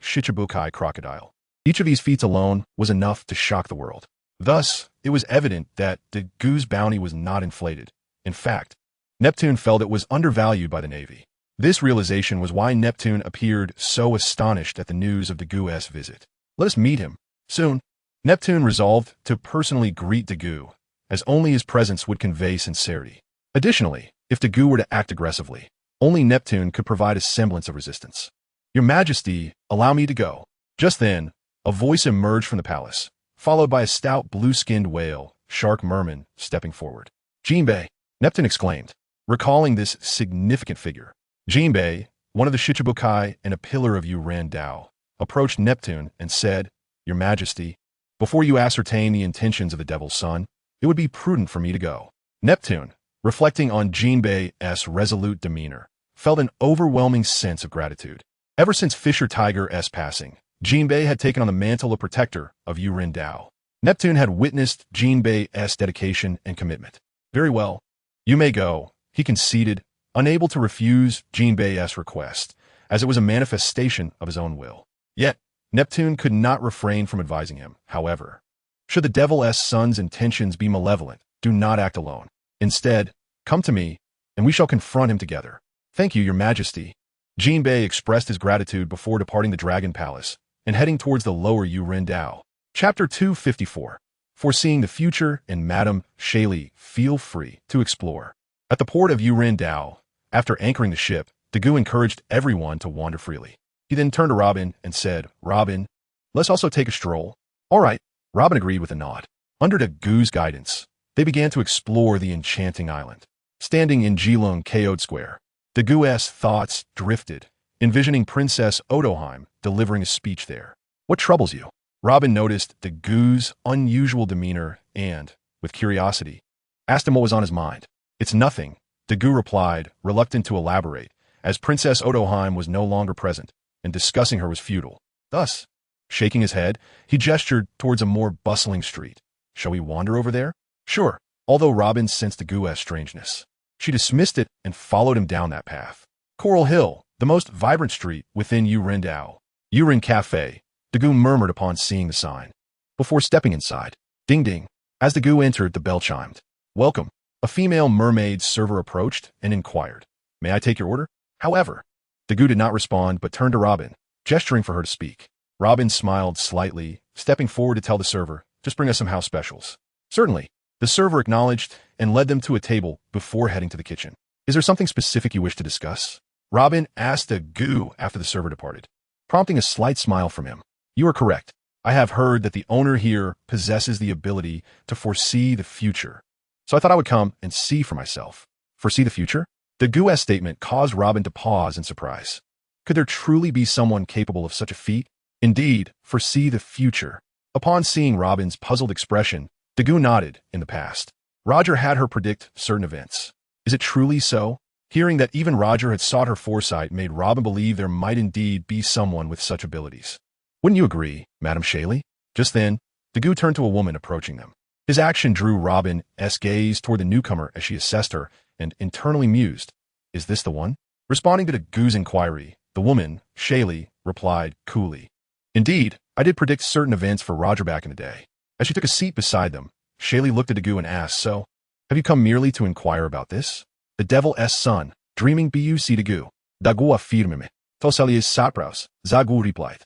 [SPEAKER 1] Shichibukai crocodile, each of these feats alone was enough to shock the world. Thus, it was evident that Dagu's bounty was not inflated. In fact, Neptune felt it was undervalued by the Navy. This realization was why Neptune appeared so astonished at the news of Dagu's visit. "Let us meet him soon." Neptune resolved to personally greet Dagu, as only his presence would convey sincerity. Additionally, if Dagu were to act aggressively, only Neptune could provide a semblance of resistance. Your Majesty, allow me to go. Just then, a voice emerged from the palace, followed by a stout blue-skinned whale, shark merman, stepping forward. Jinbei, Neptune exclaimed, recalling this significant figure. Jinbei, one of the Shichibukai and a pillar of Yuren Dao, approached Neptune and said, Your Majesty, before you ascertain the intentions of the Devil's Son, it would be prudent for me to go. Neptune, reflecting on Jinbei's resolute demeanor, felt an overwhelming sense of gratitude. Ever since Fisher Tiger's passing, Jinbei had taken on the mantle of protector of Yuren Dao. Neptune had witnessed Jinbei's dedication and commitment. Very well. You may go, he conceded, unable to refuse Jinbei's request, as it was a manifestation of his own will. Yet, Neptune could not refrain from advising him, however. Should the Devil's Son's intentions be malevolent, do not act alone. Instead, come to me, and we shall confront him together. Thank you, Your Majesty. Jinbei expressed his gratitude before departing the Dragon Palace and heading towards the lower Yuren Dao. Chapter 254. Foreseeing the future and Madame Shaili, feel free to explore. At the port of Yuren Dao, after anchoring the ship, Dagu encouraged everyone to wander freely. He then turned to Robin and said, Robin, let's also take a stroll. All right, Robin agreed with a nod. Under Dagu's guidance, they began to explore the enchanting island. Standing in Jilong Kayode Square, Dagu's thoughts drifted, envisioning Princess Otoheim delivering a speech there. What troubles you? Robin noticed Dagu's unusual demeanor and, with curiosity, asked him what was on his mind. It's nothing, Dagu replied, reluctant to elaborate, as Princess Otoheim was no longer present, and discussing her was futile. Thus, shaking his head, he gestured towards a more bustling street. Shall we wander over there? Sure, although Robin sensed Dagu's strangeness. She dismissed it and followed him down that path. Coral Hill, the most vibrant street within Yuren Dao. Yuren Cafe, Dagu murmured upon seeing the sign. Before stepping inside, ding ding, as Dagu entered, the bell chimed. Welcome. A female mermaid server approached and inquired, May I take your order? However, Dagu did not respond but turned to Robin, gesturing for her to speak. Robin smiled slightly, stepping forward to tell the server, Just bring us some house specials. Certainly. The server acknowledged and led them to a table before heading to the kitchen. Is there something specific you wish to discuss? Robin asked Dagu after the server departed, prompting a slight smile from him. You are correct. I have heard that the owner here possesses the ability to foresee the future. So I thought I would come and see for myself. Foresee the future? Dagu's statement caused Robin to pause in surprise. Could there truly be someone capable of such a feat? Indeed, foresee the future. Upon seeing Robin's puzzled expression, Dagu nodded in the past. Roger had her predict certain events. Is it truly so? Hearing that even Roger had sought her foresight made Robin believe there might indeed be someone with such abilities. Wouldn't you agree, Madame Shaili? Just then, Dagu turned to a woman approaching them. His action drew Robin's gaze toward the newcomer as she assessed her and internally mused, Is this the one? Responding to Dagu's inquiry, the woman, Shaili, replied coolly, Indeed, I did predict certain events for Roger back in the day. As she took a seat beside them, Shaili looked at Dagu and asked, So, have you come merely to inquire about this? The Devil's Son, dreaming buc Dagu. Dagu affirme. Tosalies sapraus, Zagu replied.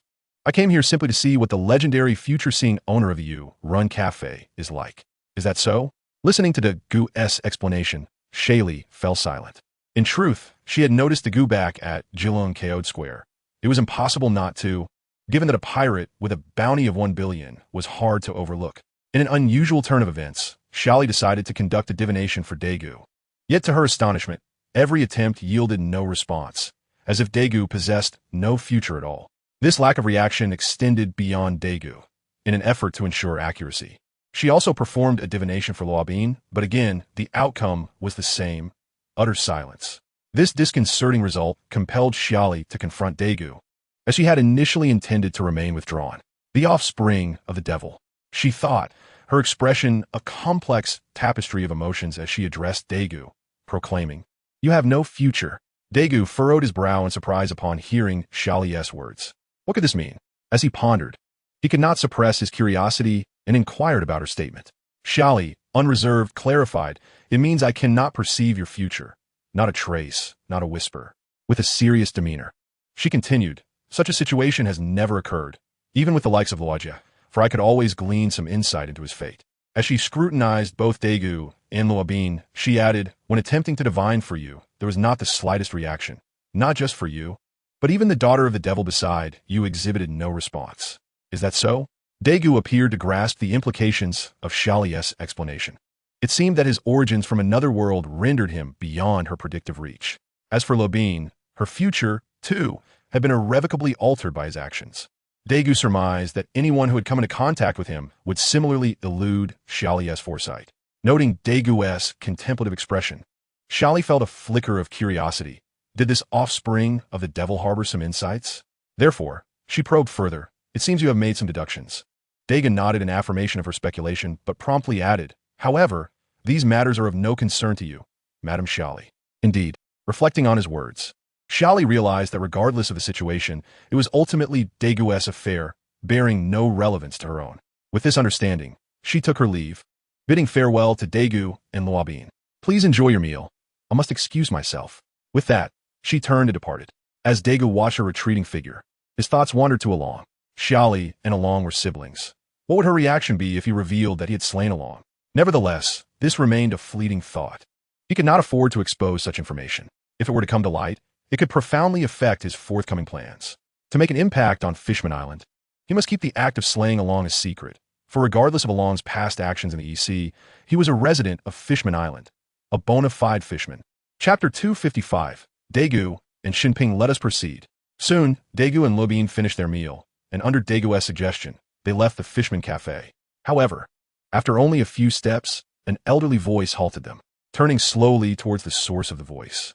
[SPEAKER 1] I came here simply to see what the legendary future-seeing owner of the Run Cafe is like. Is that so? Listening to Dagu's explanation, Shaili fell silent. In truth, she had noticed Dagu back at Jilong Kayode Square. It was impossible not to, given that a pirate with a bounty of 1 billion was hard to overlook. In an unusual turn of events, Shaili decided to conduct a divination for Dagu. Yet to her astonishment, every attempt yielded no response, as if Dagu possessed no future at all. This lack of reaction extended beyond Dagu, in an effort to ensure accuracy. She also performed a divination for Luobin, but again, the outcome was the same, utter silence. This disconcerting result compelled Shaili to confront Dagu, as she had initially intended to remain withdrawn. The offspring of the devil, she thought, her expression a complex tapestry of emotions as she addressed Dagu, proclaiming, You have no future. Dagu furrowed his brow in surprise upon hearing Shaili's words. What could this mean? As he pondered, he could not suppress his curiosity and inquired about her statement. Shaili, unreserved, clarified, It means I cannot perceive your future. Not a trace, not a whisper. With a serious demeanor, she continued, Such a situation has never occurred, even with the likes of Luojia, for I could always glean some insight into his fate. As she scrutinized both Dagu and Luobin, she added, When attempting to divine for you, there was not the slightest reaction. Not just for you, But even the daughter of the devil beside you exhibited no response. Is that so? Daegu appeared to grasp the implications of Xiaoli's explanation. It seemed that his origins from another world rendered him beyond her predictive reach. As for Lobine, her future, too, had been irrevocably altered by his actions. Daegu surmised that anyone who had come into contact with him would similarly elude Xiaoli's foresight. Noting Daegu's contemplative expression, Xiaoli felt a flicker of curiosity. Did this offspring of the devil harbor some insights? Therefore, she probed further. It seems you have made some deductions. Daegu nodded in affirmation of her speculation, but promptly added, however, these matters are of no concern to you, Madame Xiaoli. Indeed, reflecting on his words, Xiaoli realized that regardless of the situation, it was ultimately Daegu's affair, bearing no relevance to her own. With this understanding, she took her leave, bidding farewell to Daegu and Luobin. Please enjoy your meal. I must excuse myself. With that, she turned and departed. As Daegu watched her retreating figure, his thoughts wandered to Along. Xiaoli and Along were siblings. What would her reaction be if he revealed that he had slain Along? Nevertheless, this remained a fleeting thought. He could not afford to expose such information. If it were to come to light, it could profoundly affect his forthcoming plans. To make an impact on Fishman Island, he must keep the act of slaying Along a secret, for regardless of Along's past actions in the EC, he was a resident of Fishman Island, a bona fide fishman. Chapter 255, Daegu and Shinping. Let us proceed. Soon, Daegu and Luobin finished their meal, and under Daegu's suggestion, they left the Fishman Cafe. However, after only a few steps, an elderly voice halted them. Turning slowly towards the source of the voice,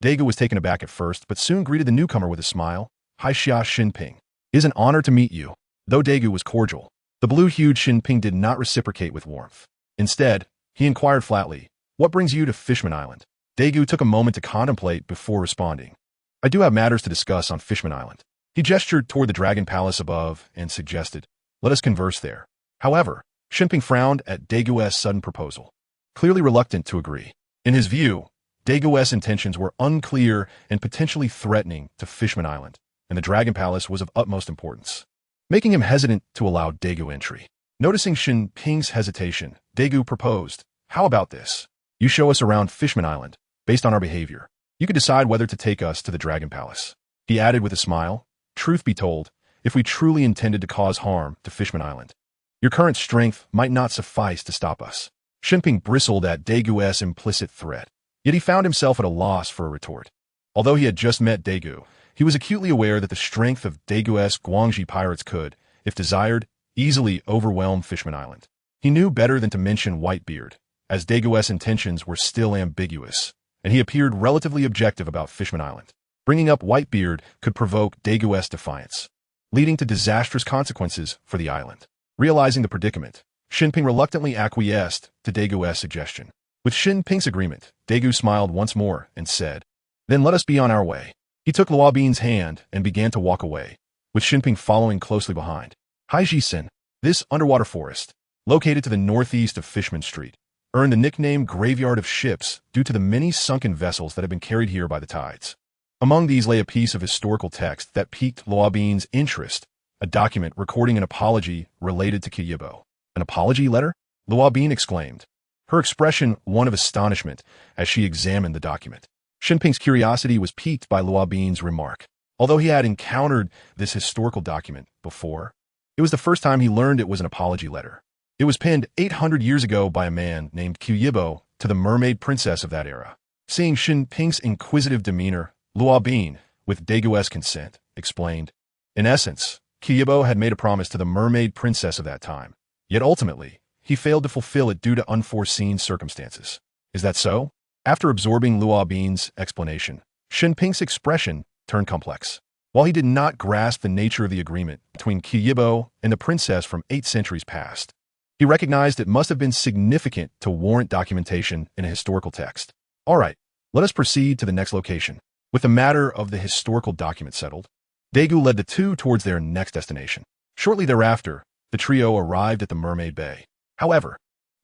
[SPEAKER 1] Daegu was taken aback at first, but soon greeted the newcomer with a smile. Hi Xia Shinping. It is an honor to meet you. Though Daegu was cordial, the blue-hued Shinping did not reciprocate with warmth. Instead, he inquired flatly, what brings you to Fishman Island? Daegu took a moment to contemplate before responding. I do have matters to discuss on Fishman Island. He gestured toward the Dragon Palace above and suggested, let us converse there. However, Shinping frowned at Daegu's sudden proposal, clearly reluctant to agree. In his view, Daegu's intentions were unclear and potentially threatening to Fishman Island, and the Dragon Palace was of utmost importance, making him hesitant to allow Daegu entry. Noticing Shinping's hesitation, Daegu proposed, how about this? You show us around Fishman Island. Based on our behavior, you could decide whether to take us to the Dragon Palace. He added with a smile, truth be told, if we truly intended to cause harm to Fishman Island, your current strength might not suffice to stop us. Shinping bristled at Daegu's implicit threat, yet he found himself at a loss for a retort. Although he had just met Daegu, he was acutely aware that the strength of Daegu's Guangxi pirates could, if desired, easily overwhelm Fishman Island. He knew better than to mention Whitebeard, as Daegu's intentions were still ambiguous, and he appeared relatively objective about Fishman Island. Bringing up Whitebeard could provoke Daegu's defiance, leading to disastrous consequences for the island. Realizing the predicament, Shinping reluctantly acquiesced to Daegu's suggestion. With Shinping's agreement, Daegu smiled once more and said, then let us be on our way. He took Luobin's hand and began to walk away, with Shinping following closely behind. Haijisen, this underwater forest, located to the northeast of Fishman Street, earned the nickname Graveyard of Ships due to the many sunken vessels that had been carried here by the tides. Among these lay a piece of historical text that piqued Luobin's interest, a document recording an apology related to Kyibo. An apology letter? Luobin exclaimed, her expression one of astonishment as she examined the document. Shinping's curiosity was piqued by Luobin's remark. Although he had encountered this historical document before, it was the first time he learned it was an apology letter. It was penned 800 years ago by a man named Kyibo to the mermaid princess of that era. Seeing Shinping's inquisitive demeanor, Luobin, with Daegu's consent, explained, in essence, Kyibo had made a promise to the mermaid princess of that time, yet ultimately, he failed to fulfill it due to unforeseen circumstances. Is that so? After absorbing Luobin's explanation, Shinping's expression turned complex. While he did not grasp the nature of the agreement between Kyibo and the princess from 8 centuries past, he recognized it must have been significant to warrant documentation in a historical text. All right, let us proceed to the next location. With the matter of the historical document settled, Daegu led the two towards their next destination. Shortly thereafter, the trio arrived at the Mermaid Bay. However,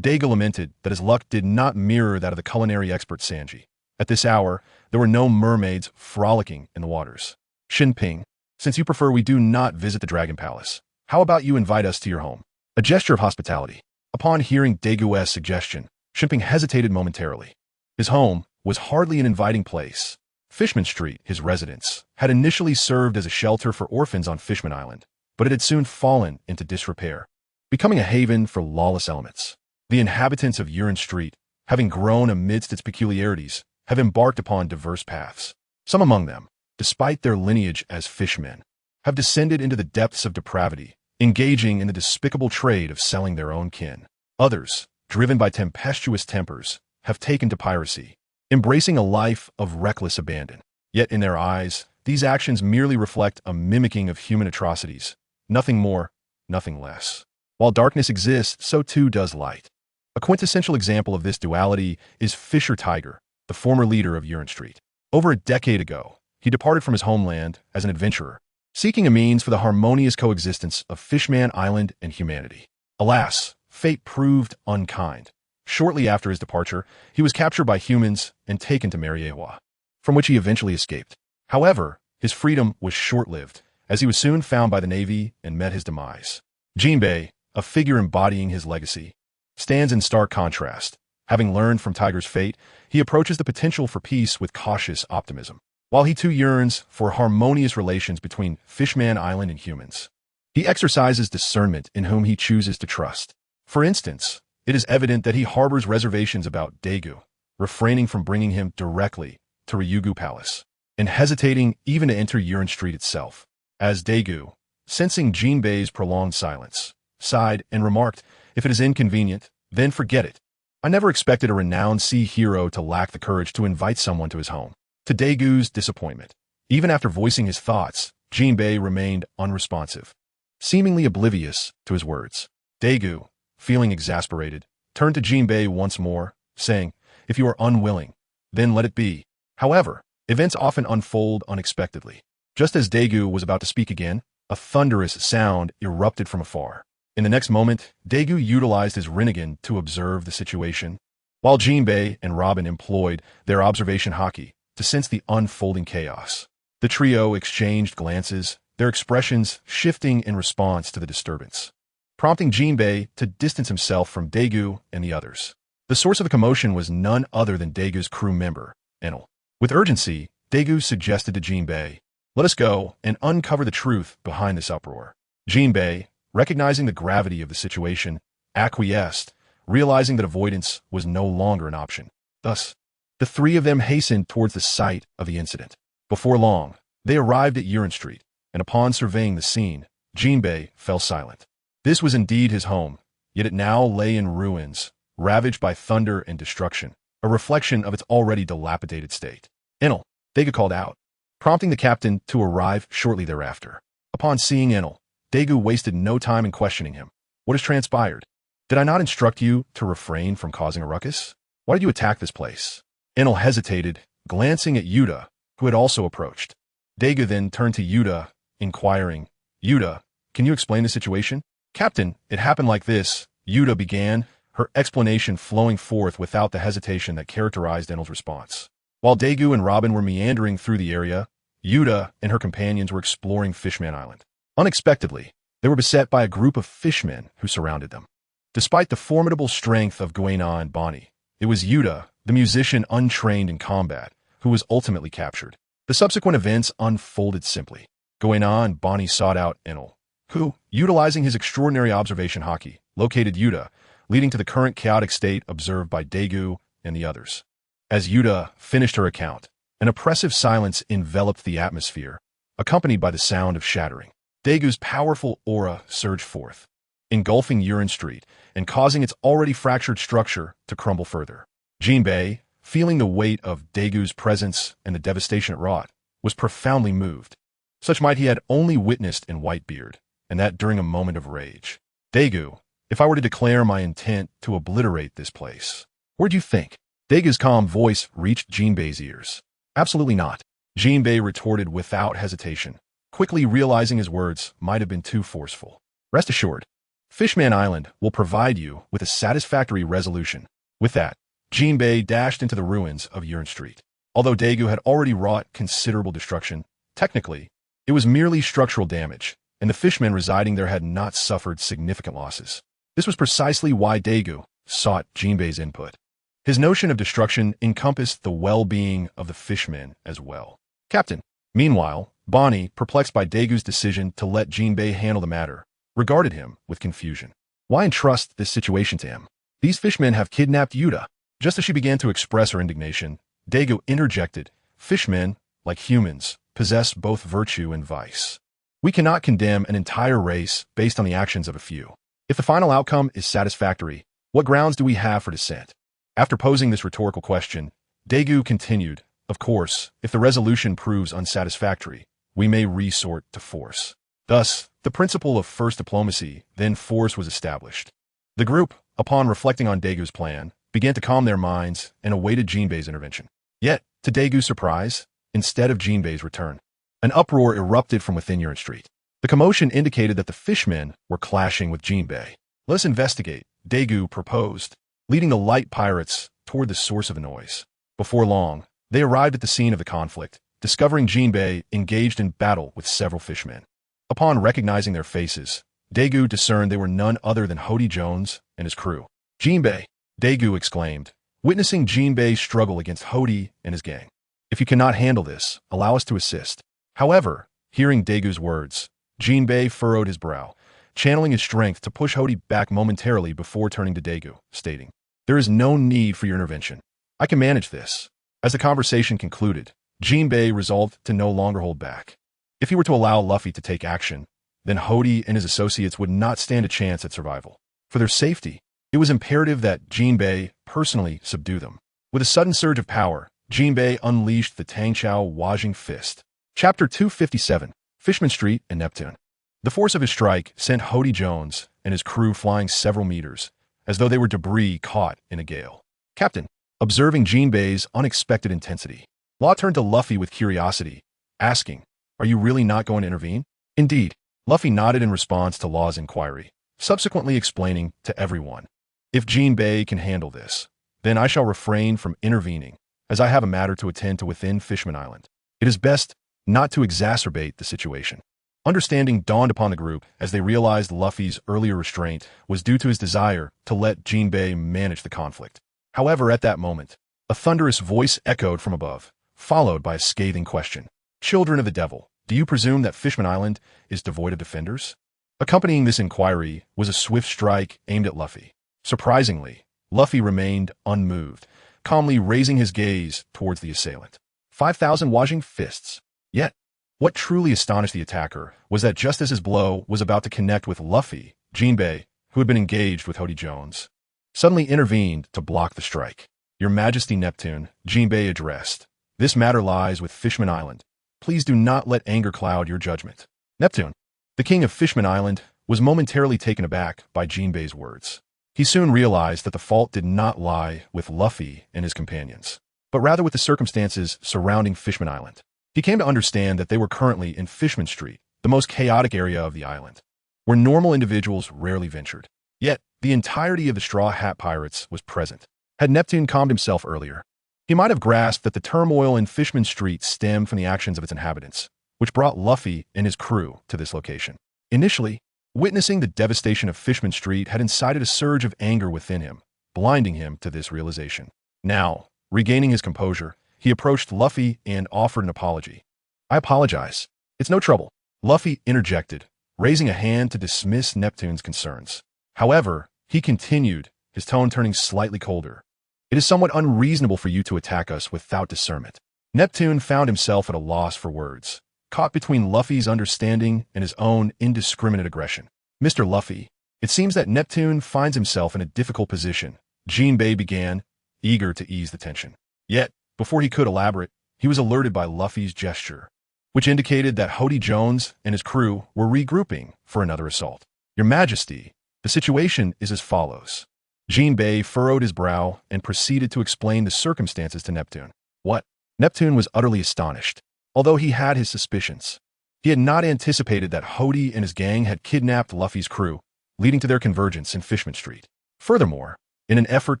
[SPEAKER 1] Daegu lamented that his luck did not mirror that of the culinary expert Sanji. At this hour, there were no mermaids frolicking in the waters. Shinping, since you prefer we do not visit the Dragon Palace, how about you invite us to your home? A gesture of hospitality. Upon hearing Daegu's suggestion, Shinping hesitated momentarily. His home was hardly an inviting place. Fishman Street, his residence, had initially served as a shelter for orphans on Fishman Island, but it had soon fallen into disrepair, becoming a haven for lawless elements. The inhabitants of Urin Street, having grown amidst its peculiarities, have embarked upon diverse paths. Some among them, despite their lineage as fishmen, have descended into the depths of depravity, engaging in the despicable trade of selling their own kin. Others, driven by tempestuous tempers, have taken to piracy, embracing a life of reckless abandon. Yet in their eyes, these actions merely reflect a mimicking of human atrocities, nothing more, nothing less. While darkness exists, so too does light. A quintessential example of this duality is Fisher Tiger, the former leader of Urin Street. Over a decade ago, he departed from his homeland as an adventurer, seeking a means for the harmonious coexistence of Fishman Island and humanity. Alas, fate proved unkind. Shortly after his departure, he was captured by humans and taken to Mariewa, from which he eventually escaped. However, his freedom was short-lived, as he was soon found by the Navy and met his demise. Jinbei, a figure embodying his legacy, stands in stark contrast. Having learned from Tiger's fate, he approaches the potential for peace with cautious optimism. While he too yearns for harmonious relations between Fishman Island and humans, he exercises discernment in whom he chooses to trust. For instance, it is evident that he harbors reservations about Daegu, refraining from bringing him directly to Ryugu Palace, and hesitating even to enter Urin Street itself. As Daegu, sensing Jinbei's prolonged silence, sighed and remarked, "If it is inconvenient, then forget it." I never expected a renowned sea hero to lack the courage to invite someone to his home. To Daegu's disappointment, even after voicing his thoughts, Jinbei remained unresponsive, seemingly oblivious to his words. Daegu, feeling exasperated, turned to Jinbei once more, saying, "If you are unwilling, then let it be." However, events often unfold unexpectedly. Just as Daegu was about to speak again, a thunderous sound erupted from afar. In the next moment, Daegu utilized his Rinnegan to observe the situation, while Jinbei and Robin employed their observation haki to sense the unfolding chaos. The trio exchanged glances, their expressions shifting in response to the disturbance, prompting Jinbei to distance himself from Daegu and the others. The source of the commotion was none other than Daegu's crew member, Enel. With urgency, Daegu suggested to Jinbei, "Let us go and uncover the truth behind this uproar." Jinbei, recognizing the gravity of the situation, acquiesced, realizing that avoidance was no longer an option. Thus, the three of them hastened towards the site of the incident. Before long, they arrived at Urin Street, and upon surveying the scene, Jinbei fell silent. This was indeed his home, yet it now lay in ruins, ravaged by thunder and destruction, a reflection of its already dilapidated state. "Enel," Daegu called out, prompting the captain to arrive shortly thereafter. Upon seeing Enel, Daegu wasted no time in questioning him. "What has transpired? Did I not instruct you to refrain from causing a ruckus? Why did you attack this place?" Enel hesitated, glancing at Yuta, who had also approached. Daegu then turned to Yuta, inquiring, "Yuta, can you explain the situation?" "Captain, it happened like this," Yuta began, her explanation flowing forth without the hesitation that characterized Enel's response. While Daegu and Robin were meandering through the area, Yuta and her companions were exploring Fishman Island. Unexpectedly, they were beset by a group of fishmen who surrounded them. Despite the formidable strength of Guena and Bonnie, it was Yuta, the musician untrained in combat, who was ultimately captured. The subsequent events unfolded simply. Guena and Bonnie sought out Enel, who, utilizing his extraordinary observation haki, located Yuta, leading to the current chaotic state observed by Daegu and the others. As Yuta finished her account, an oppressive silence enveloped the atmosphere, accompanied by the sound of shattering. Daegu's powerful aura surged forth, engulfing Urin Street and causing its already fractured structure to crumble further. Jinbei, feeling the weight of Daegu's presence and the devastation it wrought, was profoundly moved. Such might he had only witnessed in Whitebeard, and that during a moment of rage. "Daegu, if I were to declare my intent to obliterate this place, where'd you think?" Daegu's calm voice reached Jinbei's ears. "Absolutely not," Jinbei retorted without hesitation, quickly realizing his words might have been too forceful. "Rest assured, Fishman Island will provide you with a satisfactory resolution." With that, Jinbei dashed into the ruins of Urin Street. Although Daegu had already wrought considerable destruction, technically, it was merely structural damage, and the fishmen residing there had not suffered significant losses. This was precisely why Daegu sought Jinbei's input. His notion of destruction encompassed the well-being of the fishmen as well. "Captain, Meanwhile, Bonnie, perplexed by Daegu's decision to let Jinbei handle the matter, regarded him with confusion. Why entrust this situation to him? These fishmen have kidnapped Yuta. Just as she began to express her indignation, Daegu interjected, fishmen, like humans, possess both virtue and vice. We cannot condemn an entire race based on the actions of a few. If the final outcome is satisfactory, what grounds do we have for dissent? After posing this rhetorical question, Daegu continued, of course, if the resolution proves unsatisfactory, we may resort to force. Thus, the principle of first diplomacy, then force was established. The group, upon reflecting on Daegu's plan, began to calm their minds and awaited Jinbei's intervention. Yet, to Daegu's surprise, instead of Jinbei's return, an uproar erupted from within Yuan Street. The commotion indicated that the fishmen were clashing with Jinbei. Let's investigate, Daegu proposed, leading the light pirates toward the source of the noise. Before long, they arrived at the scene of the conflict, discovering Jinbei engaged in battle with several fishmen. Upon recognizing their faces, Daegu discerned they were none other than Hody Jones and his crew. Jinbei, Daegu exclaimed, witnessing Jinbei struggle against Hody and his gang. If you cannot handle this, allow us to assist. However, hearing Daegu's words, Jinbei furrowed his brow, channeling his strength to push Hody back momentarily before turning to Daegu, stating, there is no need for your intervention. I can manage this. As the conversation concluded, Jinbei resolved to no longer hold back. If he were to allow Luffy to take action, then Hody and his associates would not stand a chance at survival. For their safety, it was imperative that Jinbei personally subdue them. With a sudden surge of power, Jinbei unleashed the Tangchao Wajing Fist. Chapter 257, Fishman Street and Neptune. The force of his strike sent Hody Jones and his crew flying several meters, as though they were debris caught in a gale. Captain, observing Jinbei's unexpected intensity, Law turned to Luffy with curiosity, asking, are you really not going to intervene? Indeed, Luffy nodded in response to Law's inquiry, subsequently explaining to everyone, if Jinbei can handle this, then I shall refrain from intervening, as I have a matter to attend to within Fishman Island. It is best not to exacerbate the situation. Understanding dawned upon the group as they realized Luffy's earlier restraint was due to his desire to let Jinbei manage the conflict. However, at that moment, a thunderous voice echoed from above, followed by a scathing question. Children of the devil, do you presume that Fishman Island is devoid of defenders? Accompanying this inquiry was a swift strike aimed at Luffy. Surprisingly, Luffy remained unmoved, calmly raising his gaze towards the assailant. 5,000 Wajing fists. Yet, what truly astonished the attacker was that just as his blow was about to connect with Luffy, Jinbei, who had been engaged with Hody Jones, suddenly intervened to block the strike. Your Majesty Neptune, Jinbei addressed, this matter lies with Fishman Island. Please do not let anger cloud your judgment. Neptune, the king of Fishman Island, was momentarily taken aback by Jinbei's words. He soon realized that the fault did not lie with Luffy and his companions, but rather with the circumstances surrounding Fishman Island. He came to understand that they were currently in Fishman Street, the most chaotic area of the island, where normal individuals rarely ventured. Yet, the entirety of the Straw Hat Pirates was present. Had Neptune calmed himself earlier, he might have grasped that the turmoil in Fishman Street stemmed from the actions of its inhabitants, which brought Luffy and his crew to this location. Initially, witnessing the devastation of Fishman Street had incited a surge of anger within him, blinding him to this realization. Now, regaining his composure, he approached Luffy and offered an apology. I apologize. It's no trouble. Luffy interjected, raising a hand to dismiss Neptune's concerns. However, he continued, his tone turning slightly colder. It is somewhat unreasonable for you to attack us without discernment. Neptune found himself at a loss for words, caught between Luffy's understanding and his own indiscriminate aggression. Mr. Luffy, it seems that Neptune finds himself in a difficult position, Jinbei began, eager to ease the tension. Yet, before he could elaborate, he was alerted by Luffy's gesture, which indicated that Hody Jones and his crew were regrouping for another assault. Your Majesty, the situation is as follows. Jinbei furrowed his brow and proceeded to explain the circumstances to Neptune. What? Neptune was utterly astonished, although he had his suspicions. He had not anticipated that Hody and his gang had kidnapped Luffy's crew, leading to their convergence in Fishman Street. Furthermore, in an effort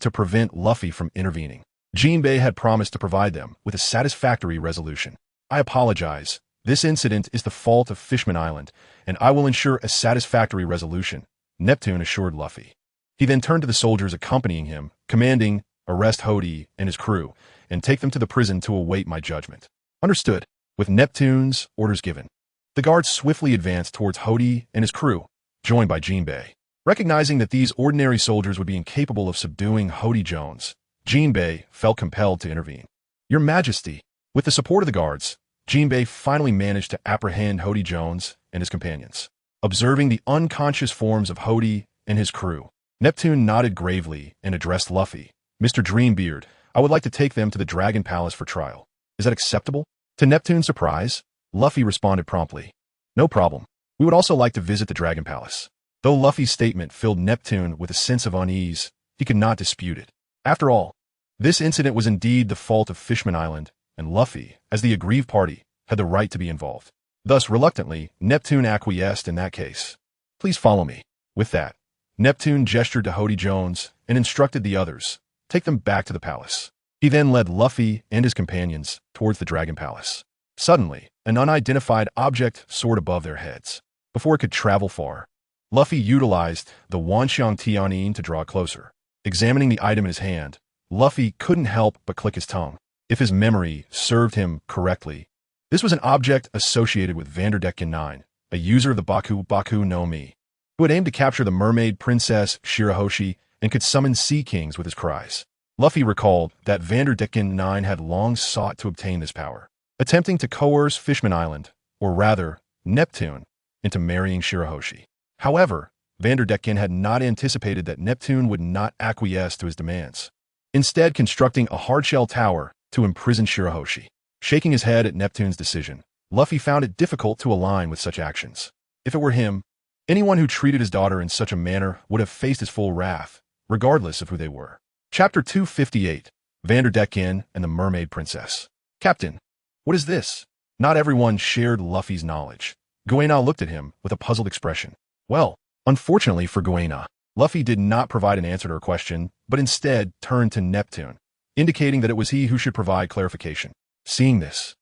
[SPEAKER 1] to prevent Luffy from intervening, Jinbei had promised to provide them with a satisfactory resolution. I apologize. This incident is the fault of Fishman Island, and I will ensure a satisfactory resolution, Neptune assured Luffy. He then turned to the soldiers accompanying him, commanding, arrest Hody and his crew, and take them to the prison to await my judgment. Understood. With Neptune's orders given, the guards swiftly advanced towards Hody and his crew, joined by Jinbei. Recognizing that these ordinary soldiers would be incapable of subduing Hody Jones, Jinbei felt compelled to intervene. Your Majesty, with the support of the guards, Jinbei finally managed to apprehend Hody Jones and his companions. Observing the unconscious forms of Hody and his crew, Neptune nodded gravely and addressed Luffy. Mr. Dreambeard, I would like to take them to the Dragon Palace for trial. Is that acceptable? To Neptune's surprise, Luffy responded promptly. No problem. We would also like to visit the Dragon Palace. Though Luffy's statement filled Neptune with a sense of unease, he could not dispute it. After all, this incident was indeed the fault of Fishman Island, and Luffy, as the aggrieved party, had the right to be involved. Thus, reluctantly, Neptune acquiesced in that case. Please follow me. With that, Neptune gestured to Hody Jones and instructed the others, take them back to the palace. He then led Luffy and his companions towards the Dragon Palace. Suddenly, an unidentified object soared above their heads. Before it could travel far, Luffy utilized the Wanxiang Tianin to draw closer. Examining the item in his hand, Luffy couldn't help but click his tongue. If his memory served him correctly, this was an object associated with Vanderdecken 9, a user of the Baku no Mi, who had aimed to capture the mermaid princess Shirahoshi and could summon sea kings with his cries. Luffy recalled that Vanderdecken 9 had long sought to obtain this power, attempting to coerce Fishman Island, or rather, Neptune, into marrying Shirahoshi. However, Vanderdecken had not anticipated that Neptune would not acquiesce to his demands, instead constructing a hardshell tower to imprison Shirahoshi. Shaking his head at Neptune's decision, Luffy found it difficult to align with such actions. If it were him, anyone who treated his daughter in such a manner would have faced his full wrath, regardless of who they were. Chapter 258, Vanderdecken and the Mermaid Princess. Captain, what is this? Not everyone shared Luffy's knowledge. Guena looked at him with a puzzled expression. Well, unfortunately for Guena, Luffy did not provide an answer to her question, but instead turned to Neptune, indicating that it was he who should provide clarification. Seeing this,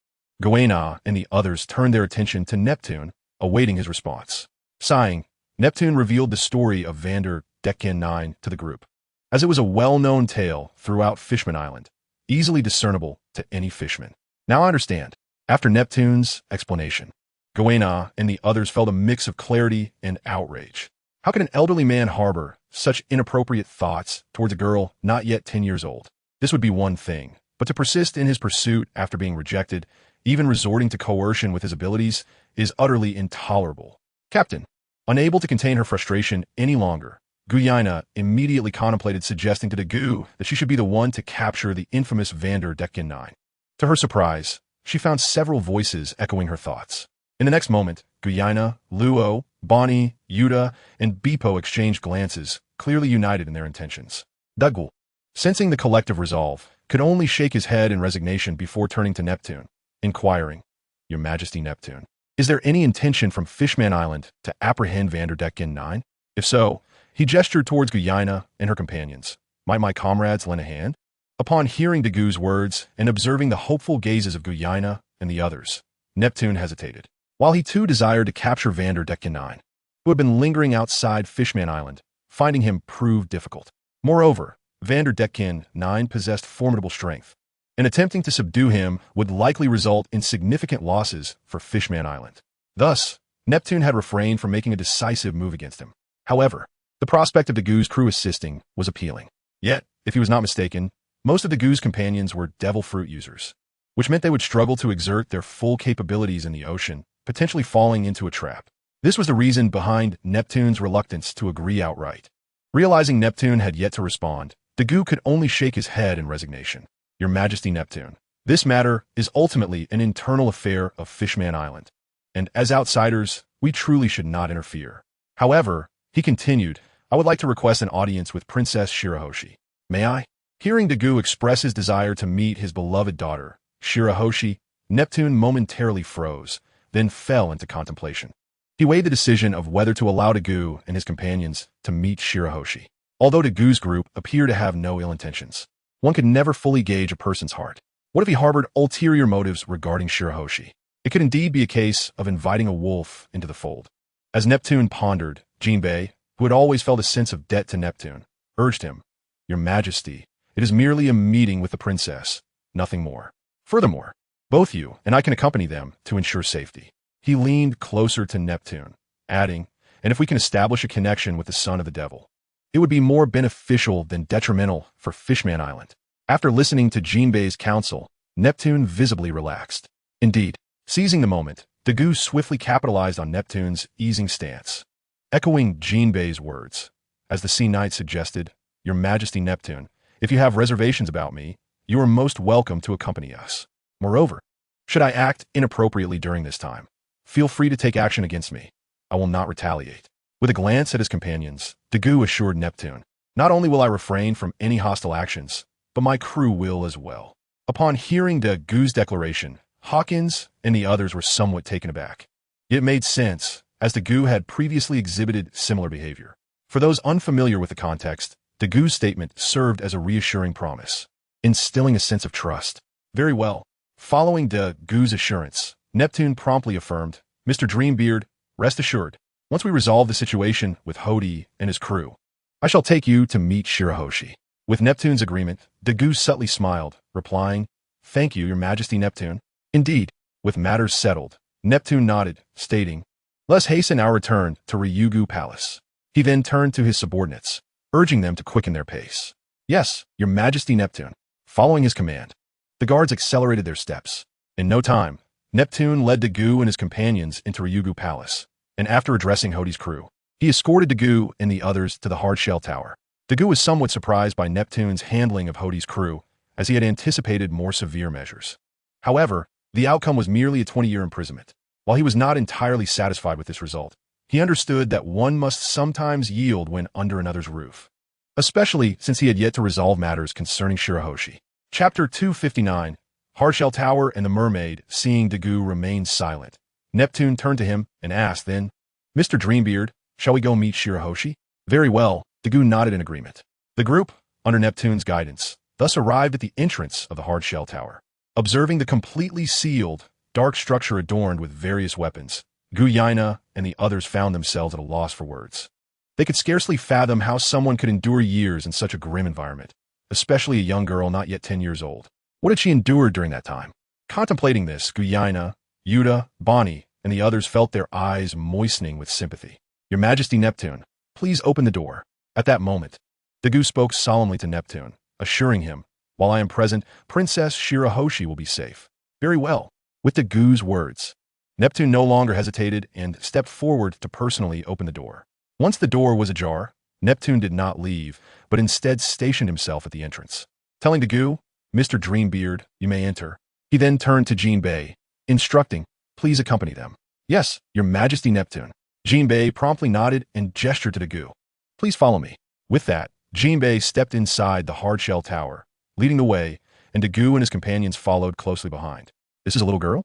[SPEAKER 1] Guena and the others turned their attention to Neptune, awaiting his response. Sighing, Neptune revealed the story of Vanderdecken 9 to the group, as it was a well-known tale throughout Fishman Island, easily discernible to any fishman. Now I understand. After Neptune's explanation, Guena and the others felt a mix of clarity and outrage. How could an elderly man harbor such inappropriate thoughts towards a girl not yet 10 years old? This would be one thing, but to persist in his pursuit after being rejected, even resorting to coercion with his abilities, is utterly intolerable. Captain, unable to contain her frustration any longer, Guiana immediately contemplated suggesting to Dagu that she should be the one to capture the infamous Vanderdecken 9. To her surprise, she found several voices echoing her thoughts. In the next moment, Guiana, Luo, Bonnie, Yuta, and Beppo exchanged glances, clearly united in their intentions. Dagu, sensing the collective resolve, could only shake his head in resignation before turning to Neptune, inquiring, Your Majesty Neptune, is there any intention from Fishman Island to apprehend Vanderdecken 9? If so, he gestured towards Guiana and her companions. Might my comrades lend a hand? Upon hearing Dagu's words and observing the hopeful gazes of Guiana and the others, Neptune hesitated. While he too desired to capture Vanderdecken 9, who had been lingering outside Fishman Island, finding him proved difficult. Moreover, Vanderdecken 9 possessed formidable strength, and attempting to subdue him would likely result in significant losses for Fishman Island. Thus, Neptune had refrained from making a decisive move against him. However, the prospect of Dagu's crew assisting was appealing. Yet, if he was not mistaken, most of Dagu's companions were devil fruit users, which meant they would struggle to exert their full capabilities in the ocean, potentially falling into a trap. This was the reason behind Neptune's reluctance to agree outright. Realizing Neptune had yet to respond, Dagu could only shake his head in resignation. Your Majesty Neptune, this matter is ultimately an internal affair of Fishman Island, and as outsiders, we truly should not interfere. However, he continued, I would like to request an audience with Princess Shirahoshi. May I? Hearing Dagu express his desire to meet his beloved daughter, Shirahoshi, Neptune momentarily froze, then fell into contemplation. He weighed the decision of whether to allow Dagu and his companions to meet Shirahoshi. Although Dagu's group appeared to have no ill intentions, one could never fully gauge a person's heart. What if he harbored ulterior motives regarding Shirahoshi? It could indeed be a case of inviting a wolf into the fold. As Neptune pondered, Jinbei, who had always felt a sense of debt to Neptune, urged him, Your Majesty, it is merely a meeting with the princess, nothing more. Furthermore, Both you and I can accompany them to ensure safety. He leaned closer to Neptune, adding, and if we can establish a connection with the son of the devil, it would be more beneficial than detrimental for Fishman Island. After listening to Jinbei's counsel, Neptune visibly relaxed. Indeed, seizing the moment, Dagu swiftly capitalized on Neptune's easing stance. Echoing Jinbei's words, as the Sea Knight suggested, Your Majesty Neptune, if you have reservations about me, you are most welcome to accompany us. Moreover, should I act inappropriately during this time, feel free to take action against me. I will not retaliate. With a glance at his companions, Dagu assured Neptune, Not only will I refrain from any hostile actions, but my crew will as well. Upon hearing Dagu's declaration, Hawkins and the others were somewhat taken aback. It made sense, as Dagu had previously exhibited similar behavior. For those unfamiliar with the context, Dagu's statement served as a reassuring promise, instilling a sense of trust. Very well. Following Dagu's assurance, Neptune promptly affirmed, Mr. Dreambeard, rest assured, once we resolve the situation with Hody and his crew, I shall take you to meet Shirahoshi. With Neptune's agreement, Dagu subtly smiled, replying, Thank you, Your Majesty Neptune. Indeed, with matters settled, Neptune nodded, stating, Let's hasten our return to Ryugu Palace. He then turned to his subordinates, urging them to quicken their pace. Yes, Your Majesty Neptune. Following his command, the guards accelerated their steps. In no time, Neptune led Dagu and his companions into Ryugu Palace, and after addressing Hody's crew, he escorted Dagu and the others to the hard-shell tower. Dagu was somewhat surprised by Neptune's handling of Hody's crew, as he had anticipated more severe measures. However, the outcome was merely a 20-year imprisonment. While he was not entirely satisfied with this result, he understood that one must sometimes yield when under another's roof, especially since he had yet to resolve matters concerning Shirahoshi. Chapter 259, Hardshell Tower and the Mermaid. Seeing Dagu remain silent, Neptune turned to him and asked then, Mr. Dreambeard, shall we go meet Shirahoshi? Very well, Dagu nodded in agreement. The group, under Neptune's guidance, thus arrived at the entrance of the Hardshell Tower. Observing the completely sealed, dark structure adorned with various weapons, Guyaina and the others found themselves at a loss for words. They could scarcely fathom how someone could endure years in such a grim environment, especially a young girl not yet 10 years old. What had she endured during that time? Contemplating this, Guyaina, Yuta, Bonnie, and the others felt their eyes moistening with sympathy. Your Majesty Neptune, please open the door. At that moment, Dagu spoke solemnly to Neptune, assuring him, While I am present, Princess Shirahoshi will be safe. Very well. With Dagu's words, Neptune no longer hesitated and stepped forward to personally open the door. Once the door was ajar, Neptune did not leave, but instead stationed himself at the entrance. Telling Dagu, Mr. Dreambeard, you may enter. He then turned to Jinbei, instructing, Please accompany them. Yes, Your Majesty Neptune. Jinbei promptly nodded and gestured to Dagu. Please follow me. With that, Jinbei stepped inside the hardshell tower, leading the way, and Dagu and his companions followed closely behind. This is a little girl?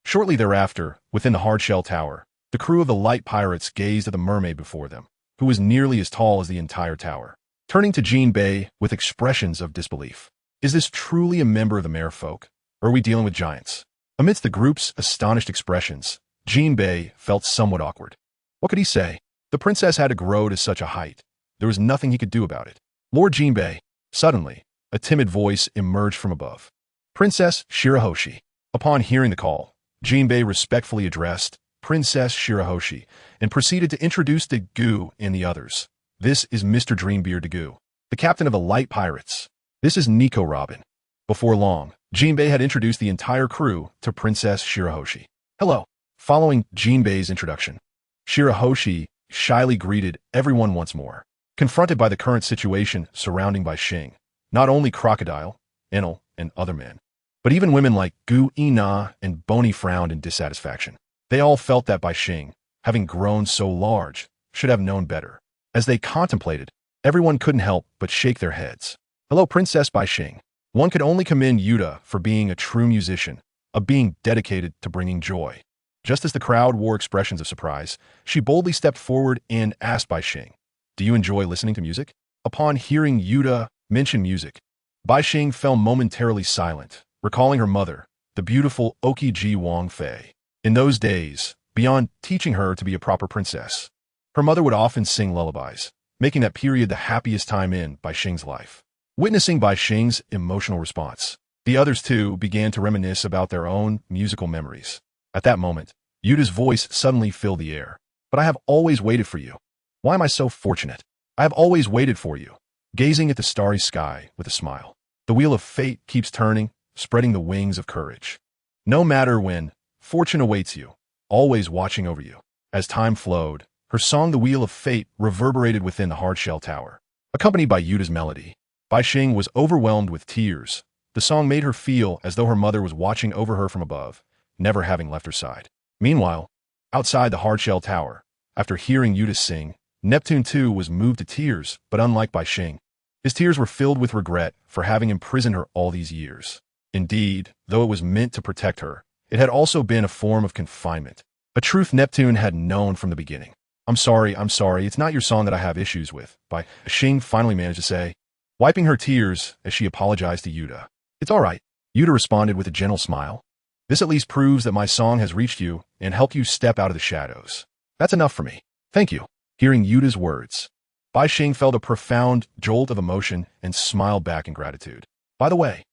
[SPEAKER 1] Shortly thereafter, within the hardshell tower, the crew of the light pirates gazed at the mermaid before them, who was nearly as tall as the entire tower. Turning to Jinbei with expressions of disbelief. Is this truly a member of the merfolk, or are we dealing with giants? Amidst the group's astonished expressions, Jinbei felt somewhat awkward. What could he say? The princess had to grow to such a height. There was nothing he could do about it. Lord Jinbei. Suddenly, a timid voice emerged from above. Princess Shirahoshi. Upon hearing the call, Jinbei respectfully addressed Princess Shirahoshi and proceeded to introduce Dagu and the others. This is Mr. Dreambeard Dagu, the captain of the light pirates. This is Nico Robin. Before long, Jinbei had introduced the entire crew to Princess Shirahoshi. Hello. Following Jinbei's introduction, Shirahoshi shyly greeted everyone once more. Confronted by the current situation surrounding Bai Xing, not only Crocodile, Enel, and other men, but even women like Gu Ina and Boni frowned in dissatisfaction. They all felt that Bai Xing, having grown so large, should have known better. As they contemplated, everyone couldn't help but shake their heads. Hello, Princess Bai Xing. One could only commend Yuta for being a true musician, a being dedicated to bringing joy. Just as the crowd wore expressions of surprise, she boldly stepped forward and asked Bai Xing, Do you enjoy listening to music? Upon hearing Yuta mention music, Bai Xing fell momentarily silent, recalling her mother, the beautiful Okiji Wang Fei. In those days, beyond teaching her to be a proper princess, her mother would often sing lullabies, making that period the happiest time in Bai Xing's life. Witnessing Bai Xing's emotional response, The others, too, began to reminisce about their own musical memories. At that moment, Yuta's voice suddenly filled the air. But I have always waited for you. Why am I so fortunate? I have always waited for you. Gazing at the starry sky with a smile. The wheel of fate keeps turning, spreading the wings of courage. No matter when, fortune awaits you, always watching over you. As time flowed, her song The Wheel of Fate reverberated within the hard-shell tower. Accompanied by Yuta's melody, Bai Xing was overwhelmed with tears. The song made her feel as though her mother was watching over her from above, never having left her side. Meanwhile, outside the hard-shell tower, after hearing Yuta sing, Neptune too was moved to tears, but unlike Bai Xing, his tears were filled with regret for having imprisoned her all these years. Indeed, though it was meant to protect her, it had also been a form of confinement, a truth Neptune had known from the beginning. I'm sorry, it's not your song that I have issues with, Bai Xing finally managed to say, wiping her tears as she apologized to Yuta. It's all right, Yuta responded with a gentle smile. This at least proves that my song has reached you and helped you step out of the shadows. That's enough for me. Thank you. Hearing Yuta's words, Bai Xing felt a profound jolt of emotion and smiled back in gratitude. By the way,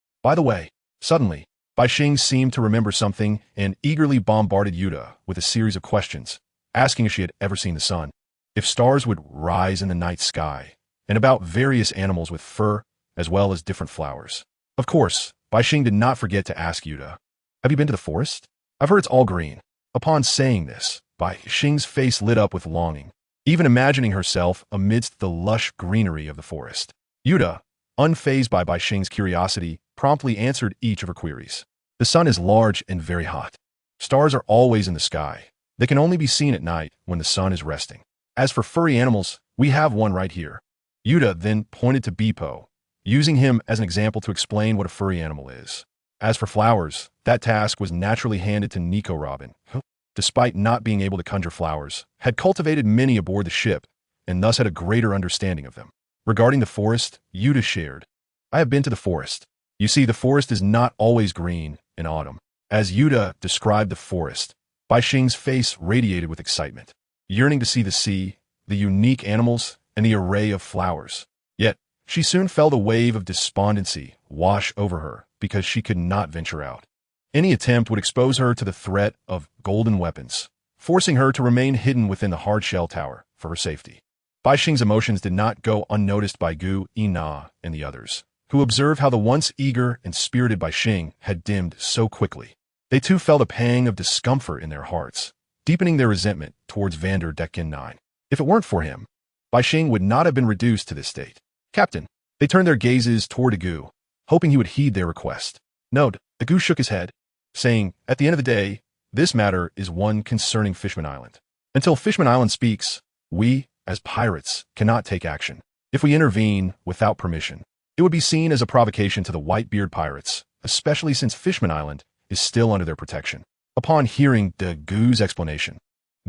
[SPEAKER 1] suddenly, Bai Xing seemed to remember something and eagerly bombarded Yuta with a series of questions, asking if she had ever seen the sun, if stars would rise in the night sky, and about various animals with fur, as well as different flowers. Of course, Bai Xing did not forget to ask Yuta, have you been to the forest? I've heard it's all green. Upon saying this, Bai Xing's face lit up with longing, even imagining herself amidst the lush greenery of the forest. Yuta, unfazed by Bai Xing's curiosity, promptly answered each of her queries. The sun is large and very hot. Stars are always in the sky. They can only be seen at night when the sun is resting. As for furry animals, we have one right here. Yuta then pointed to Bepo, using him as an example to explain what a furry animal is. As for flowers, that task was naturally handed to Nico Robin, who, despite not being able to conjure flowers, had cultivated many aboard the ship, and thus had a greater understanding of them. Regarding the forest, Yuta shared, I have been to the forest. You see, the forest is not always green in autumn. As Yuta described the forest, Bai Xing's face radiated with excitement, yearning to see the sea, the unique animals, and the array of flowers. Yet, she soon felt a wave of despondency wash over her because she could not venture out. Any attempt would expose her to the threat of golden weapons, forcing her to remain hidden within the hard-shell tower for her safety. Bai Xing's emotions did not go unnoticed by Gu Yina and the others, who observed how the once eager and spirited Bai Xing had dimmed so quickly. They too felt a pang of discomfort in their hearts, deepening their resentment towards Vander Decken 9. If it weren't for him, Bai Xing would not have been reduced to this state. Captain, they turned their gazes toward Gu, hoping he would heed their request. No, Gu shook his head, saying, at the end of the day, this matter is one concerning Fishman Island. Until Fishman Island speaks, we, as pirates, cannot take action. If we intervene without permission, it would be seen as a provocation to the Whitebeard pirates, especially since Fishman Island is still under their protection. Upon hearing Gu's explanation,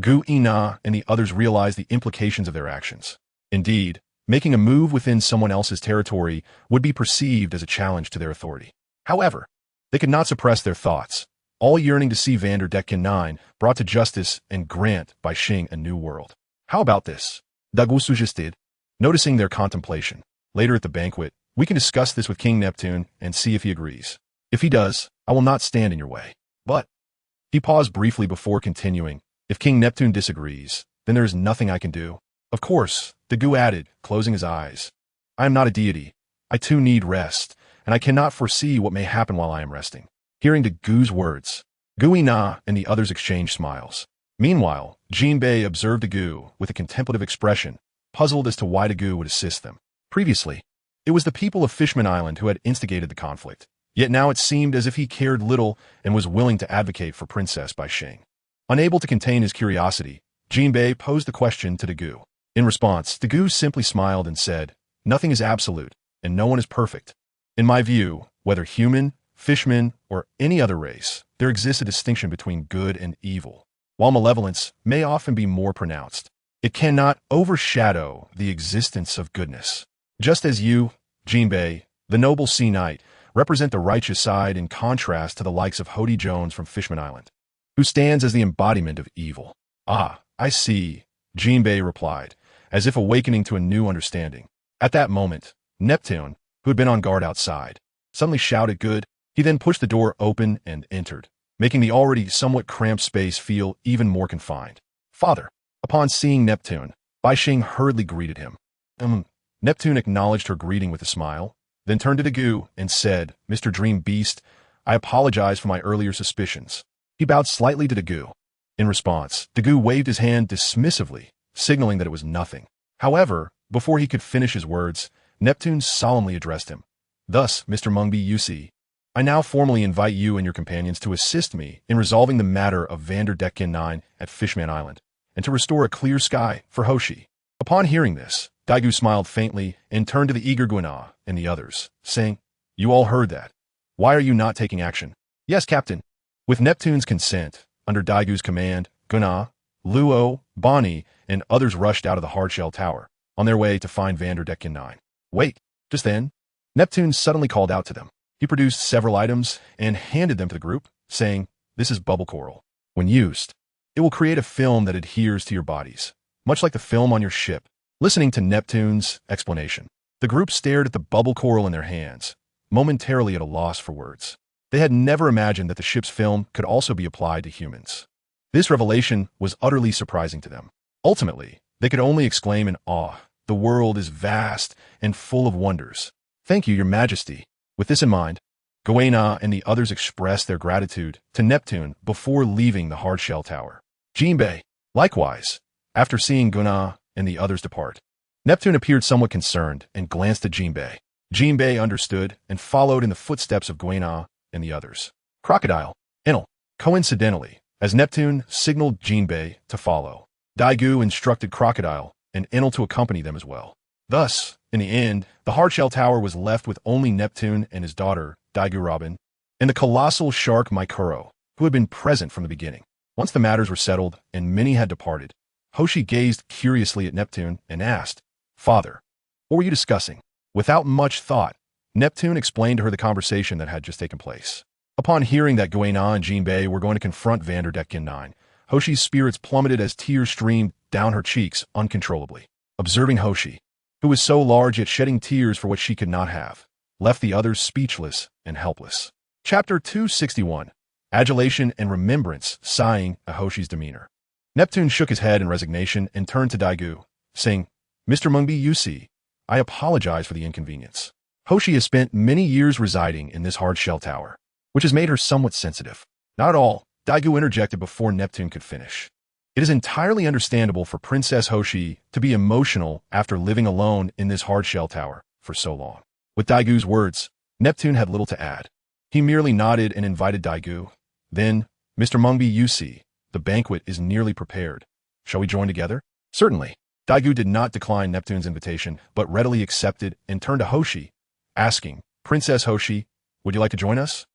[SPEAKER 1] Gu Ina and the others realized the implications of their actions. Indeed, making a move within someone else's territory would be perceived as a challenge to their authority. However, they could not suppress their thoughts, all yearning to see Vander Decken 9 brought to justice and grant Bai Xing a new world. How about this? Gu suggested, noticing their contemplation. Later at the banquet, we can discuss this with King Neptune and see if he agrees. If he does, I will not stand in your way. But, he paused briefly before continuing, if King Neptune disagrees, then there is nothing I can do. Of course, Gu added, closing his eyes. I am not a deity. I too need rest, and I cannot foresee what may happen while I am resting. Hearing Gu's words, Gu Ina and the others exchanged smiles. Meanwhile, Jinbei observed Gu with a contemplative expression, puzzled as to why Gu would assist them. Previously, it was the people of Fishman Island who had instigated the conflict, yet now it seemed as if he cared little and was willing to advocate for Princess Bai Xing. Unable to contain his curiosity, Jinbei posed the question to Gu. In response, Gu simply smiled and said, nothing is absolute, and no one is perfect. In my view, whether human, fishman, or any other race, there exists a distinction between good and evil. While malevolence may often be more pronounced, it cannot overshadow the existence of goodness. Just as you, Jinbei, the noble sea knight, represent the righteous side in contrast to the likes of Hody Jones from Fishman Island, who stands as the embodiment of evil. Ah, I see, Jinbei replied, as if awakening to a new understanding. At that moment, Neptune, who had been on guard outside, suddenly shouted, good, He then pushed the door open and entered, making the already somewhat cramped space feel even more confined. Father. Upon seeing Neptune, Bai Xing hurriedly greeted him. Neptune acknowledged her greeting with a smile, then turned to Dagu and said, Mr. Dream Beast, I apologize for my earlier suspicions. He bowed slightly to Dagu. In response, Dagu waved his hand dismissively, signaling that it was nothing. However, before he could finish his words, Neptune solemnly addressed him. Thus, Mr. Mengbi Yusi, I now formally invite you and your companions to assist me in resolving the matter of Vanderdecken 9 at Fishman Island, and to restore a clear sky for Hoshi. Upon hearing this, Dagu smiled faintly and turned to the eager Guina and the others, saying, You all heard that. Why are you not taking action? Yes, Captain. With Neptune's consent, under Daigu's command, Guina, Luo, Bonnie, and others rushed out of the hardshell tower, on their way to find Vanderdecken 9. Wait, just then, Neptune suddenly called out to them. He produced several items and handed them to the group, saying, This is bubble coral. When used, it will create a film that adheres to your bodies, much like the film on your ship. Listening to Neptune's explanation, the group stared at the bubble coral in their hands, momentarily at a loss for words. They had never imagined that the ship's film could also be applied to humans. This revelation was utterly surprising to them. Ultimately, they could only exclaim in awe, The world is vast and full of wonders. Thank you, Your Majesty. With this in mind, Guina and the others expressed their gratitude to Neptune before leaving the hardshell tower. Jinbei, likewise, after seeing Guina and the others depart, Neptune appeared somewhat concerned and glanced at Jinbei. Jinbei understood and followed in the footsteps of Guina and the others. Crocodile, Enel. Coincidentally, as Neptune signaled Jinbei to follow, Daegu instructed Crocodile and Enel to accompany them as well. Thus, in the end, the hardshell tower was left with only Neptune and his daughter, Daegu Robin, and the colossal shark Maikuro, who had been present from the beginning. Once the matters were settled and many had departed, Hoshi gazed curiously at Neptune and asked, Father, what were you discussing? Without much thought, Neptune explained to her the conversation that had just taken place. Upon hearing that Guina and Jinbei were going to confront Vanderdecken 9, Hoshi's spirits plummeted as tears streamed down her cheeks uncontrollably. Observing Hoshi, who was so large yet shedding tears for what she could not have, left the others speechless and helpless. Chapter 261, Adulation and Remembrance, sighing at Hoshi's demeanor. Neptune shook his head in resignation and turned to Daegu, saying, Mr. Mengbi Yusi, I apologize for the inconvenience. Hoshi has spent many years residing in this hardshell tower, which has made her somewhat sensitive. Not at all, Daegu interjected before Neptune could finish. It is entirely understandable for Princess Hoshi to be emotional after living alone in this hardshell tower for so long. With Daigu's words, Neptune had little to add. He merely nodded and invited Daegu. Then, Mr. Mengbi Yusi, the banquet is nearly prepared. Shall we join together? Certainly. Daegu did not decline Neptune's invitation, but readily accepted and turned to Hoshi, asking, Princess Hoshi, would you like to join us?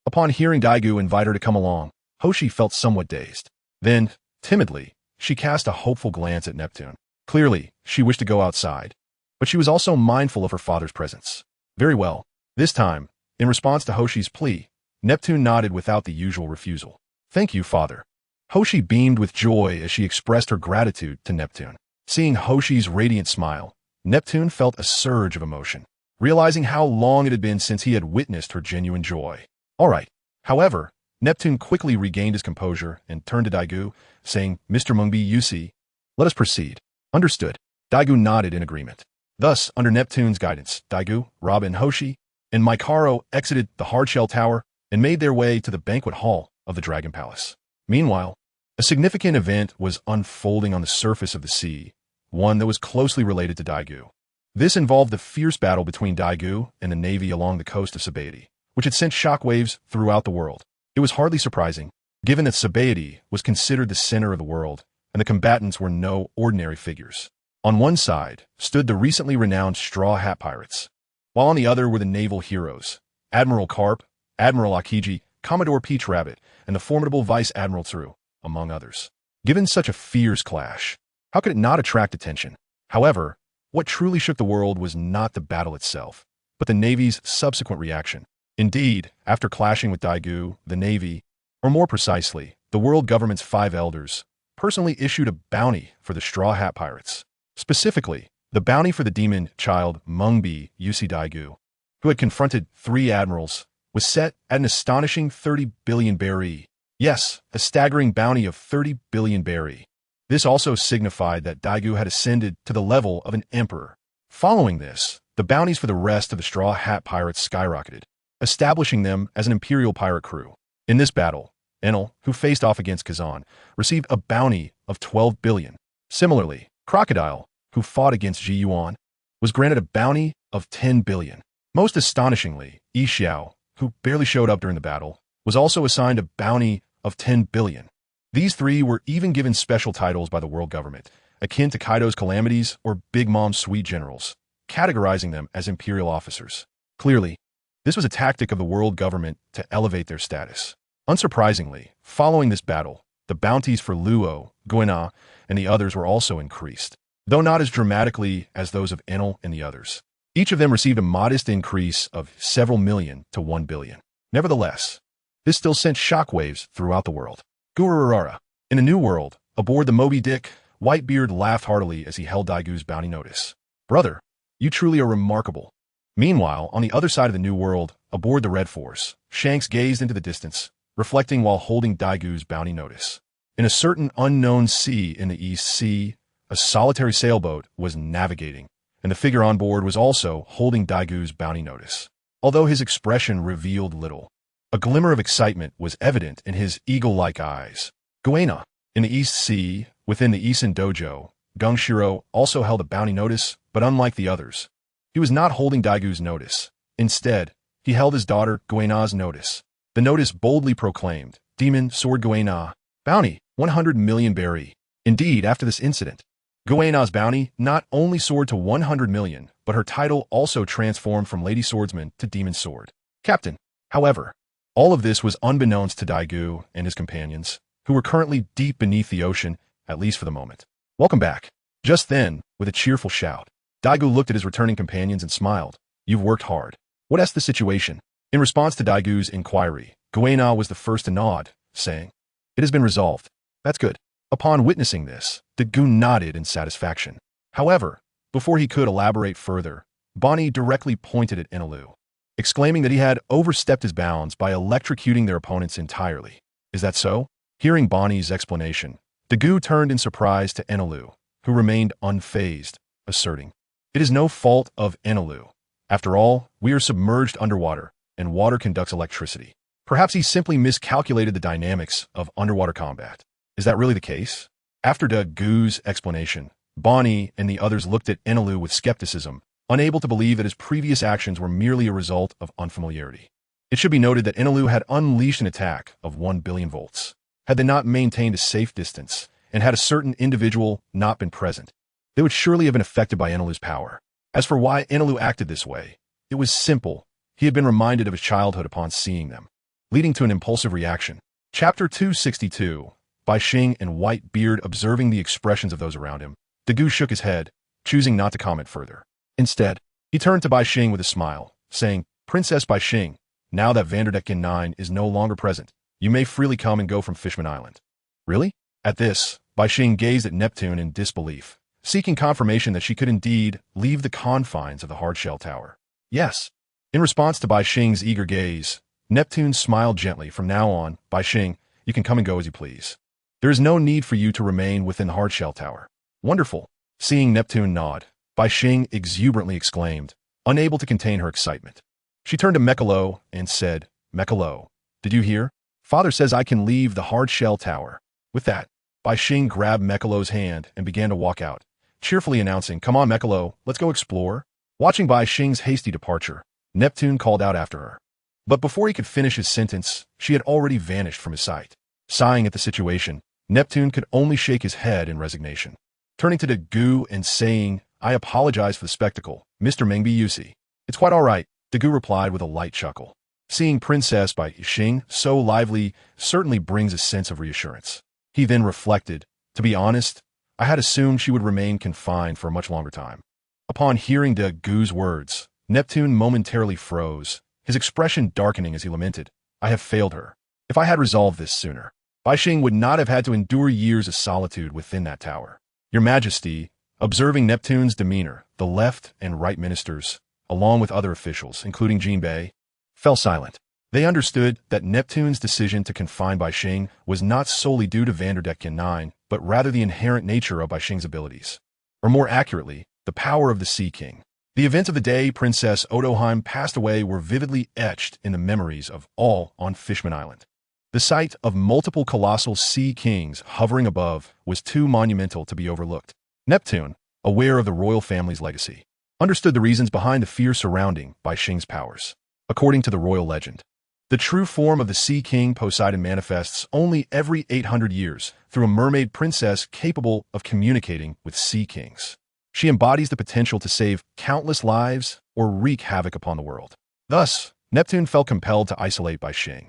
[SPEAKER 1] Upon hearing Daegu invite her to come along, Hoshi felt somewhat dazed. Then, timidly, she cast a hopeful glance at Neptune. Clearly, she wished to go outside, but she was also mindful of her father's presence. Very well. This time, in response to Hoshi's plea, Neptune nodded without the usual refusal. Thank you, father. Hoshi beamed with joy as she expressed her gratitude to Neptune. Seeing Hoshi's radiant smile, Neptune felt a surge of emotion, realizing how long it had been since he had witnessed her genuine joy. All right. However, Neptune quickly regained his composure and turned to Daegu, saying, Mr. Mengbi Yusi, let us proceed. Understood. Daegu nodded in agreement. Thus, under Neptune's guidance, Daegu, Robin, Hoshi, and Maikaro exited the hardshell tower and made their way to the banquet hall of the Dragon Palace. Meanwhile, a significant event was unfolding on the surface of the sea, one that was closely related to Daegu. This involved the fierce battle between Daegu and the navy along the coast of Sabaody, which had sent shockwaves throughout the world. It was hardly surprising, given that Sabaody was considered the center of the world, and the combatants were no ordinary figures. On one side stood the recently renowned Straw Hat Pirates, while on the other were the naval heroes, Admiral Carp, Admiral Akiji, Commodore Peach Rabbit, and the formidable Vice Admiral Tsuru, among others. Given such a fierce clash, how could it not attract attention? However, what truly shook the world was not the battle itself, but the Navy's subsequent reaction. Indeed, after clashing with Daegu, the Navy, or more precisely, the world government's 5 elders, personally issued a bounty for the Straw Hat Pirates. Specifically, the bounty for the demon child Mengbi Yusi Daegu, who had confronted 3 admirals, was set at an astonishing 30 billion berry. Yes, a staggering bounty of 30 billion berry. This also signified that Daigou had ascended to the level of an emperor. Following this, the bounties for the rest of the Straw Hat Pirates skyrocketed, establishing them as an imperial pirate crew. In this battle, Enel, who faced off against Kazan, received a bounty of 12 billion. Similarly, Crocodile, who fought against Ji Yuan, was granted a bounty of 10 billion. Most astonishingly, Yi Xiao, who barely showed up during the battle, was also assigned a bounty of 10 billion. These three were even given special titles by the world government, akin to Kaido's calamities or Big Mom's sweet generals, categorizing them as imperial officers. Clearly, this was a tactic of the world government to elevate their status. Unsurprisingly, following this battle, the bounties for Luo, Guina, and the others were also increased, though not as dramatically as those of Enel and the others. Each of them received a modest increase of several million to 1 billion. Nevertheless, this still sent shockwaves throughout the world. Gururara. In a new world, aboard the Moby Dick, Whitebeard laughed heartily as he held Daigou's bounty notice. Brother, you truly are remarkable. Meanwhile, on the other side of the new world, aboard the Red Force, Shanks gazed into the distance, reflecting while holding Daigou's bounty notice. In a certain unknown sea in the East Sea, a solitary sailboat was navigating, and the figure on board was also holding Daigou's bounty notice. Although his expression revealed little, a glimmer of excitement was evident in his eagle-like eyes. Guina. In the East Sea, within the Isen Dojo, Gungshiro also held a bounty notice, but unlike the others, he was not holding Daigou's notice. Instead, he held his daughter Guina's notice. The notice boldly proclaimed, Demon Sword Guina, bounty, 100 million berry. Indeed, after this incident, Guina's bounty not only soared to 100 million, but her title also transformed from Lady Swordsman to Demon Sword Captain. However, all of this was unbeknownst to Daigou and his companions, who were currently deep beneath the ocean, at least for the moment. Welcome back. Just then, with a cheerful shout, Daigou looked at his returning companions and smiled. You've worked hard. What's the situation? In response to Daigou's inquiry, Guina was the first to nod, saying, It has been resolved. That's good. Upon witnessing this, Daigou nodded in satisfaction. However, before he could elaborate further, Bonnie directly pointed at Enelu, exclaiming that he had overstepped his bounds by electrocuting their opponents entirely. Is that so? Hearing Bonnie's explanation, Daigou turned in surprise to Enelu, who remained unfazed, asserting, It is no fault of Enelu. After all, we are submerged underwater, and water conducts electricity. Perhaps he simply miscalculated the dynamics of underwater combat. Is that really the case? After Daigou's explanation, Bonnie and the others looked at Enelu with skepticism, unable to believe that his previous actions were merely a result of unfamiliarity. It should be noted that Enelu had unleashed an attack of 1 billion volts. Had they not maintained a safe distance, and had a certain individual not been present, they would surely have been affected by Enelu's power. As for why Enelu acted this way, it was simple. He had been reminded of his childhood upon seeing them, leading to an impulsive reaction. Chapter 262. By Xing and Whitebeard observing the expressions of those around him, Daigou shook his head, choosing not to comment further. Instead, he turned to Bai Xing with a smile, saying, Princess Bai Xing, now that Vanderdecken 9 is no longer present, you may freely come and go from Fishman Island. Really? At this, Bai Xing gazed at Neptune in disbelief, seeking confirmation that she could indeed leave the confines of the hardshell tower. Yes. In response to Bai Xing's eager gaze, Neptune smiled gently. From now on, Bai Xing, you can come and go as you please. There is no need for you to remain within the hardshell tower. Wonderful. Seeing Neptune nod, Bai Xing exuberantly exclaimed, unable to contain her excitement. She turned to Mekalo and said, Mekalo, did you hear? Father says I can leave the hardshell tower. With that, Bai Xing grabbed Mekalo's hand and began to walk out, cheerfully announcing, Come on, Mekalo, let's go explore. Watching Bai Xing's hasty departure, Neptune called out after her. But before he could finish his sentence, she had already vanished from his sight. Sighing at the situation, Neptune could only shake his head in resignation. Turning to Daigou and saying, I apologize for the spectacle, Mr. Mengbi Yusi. It's quite all right, Daigou replied with a light chuckle. Seeing Princess Bai Xing so lively certainly brings a sense of reassurance. He then reflected, to be honest, I had assumed she would remain confined for a much longer time. Upon hearing Daigou's words, Neptune momentarily froze, his expression darkening as he lamented, I have failed her. If I had resolved this sooner, Bai Xing would not have had to endure years of solitude within that tower. Your Majesty, observing Neptune's demeanor, the left and right ministers, along with other officials, including Jinbei, fell silent. They understood that Neptune's decision to confine Bai Xing was not solely due to Vanderdecken 9, but rather the inherent nature of Bai Xing's abilities. Or more accurately, the power of the Sea King. The events of the day Princess Odoheim passed away were vividly etched in the memories of all on Fishman Island. The sight of multiple colossal Sea Kings hovering above was too monumental to be overlooked. Neptune, aware of the royal family's legacy, understood the reasons behind the fear surrounding Bai Xing's powers. According to the royal legend, the true form of the Sea King Poseidon manifests only every 800 years through a mermaid princess capable of communicating with Sea Kings. She embodies the potential to save countless lives or wreak havoc upon the world. Thus, Neptune felt compelled to isolate Bai Xing,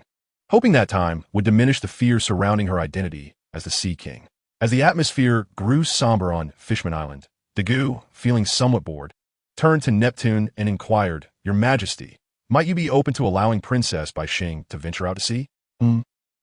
[SPEAKER 1] hoping that time would diminish the fear surrounding her identity as the Sea King. As the atmosphere grew somber on Fishman Island, Dagu, feeling somewhat bored, turned to Neptune and inquired, "Your Majesty, might you be open to allowing Princess Bai Xing to venture out to sea?"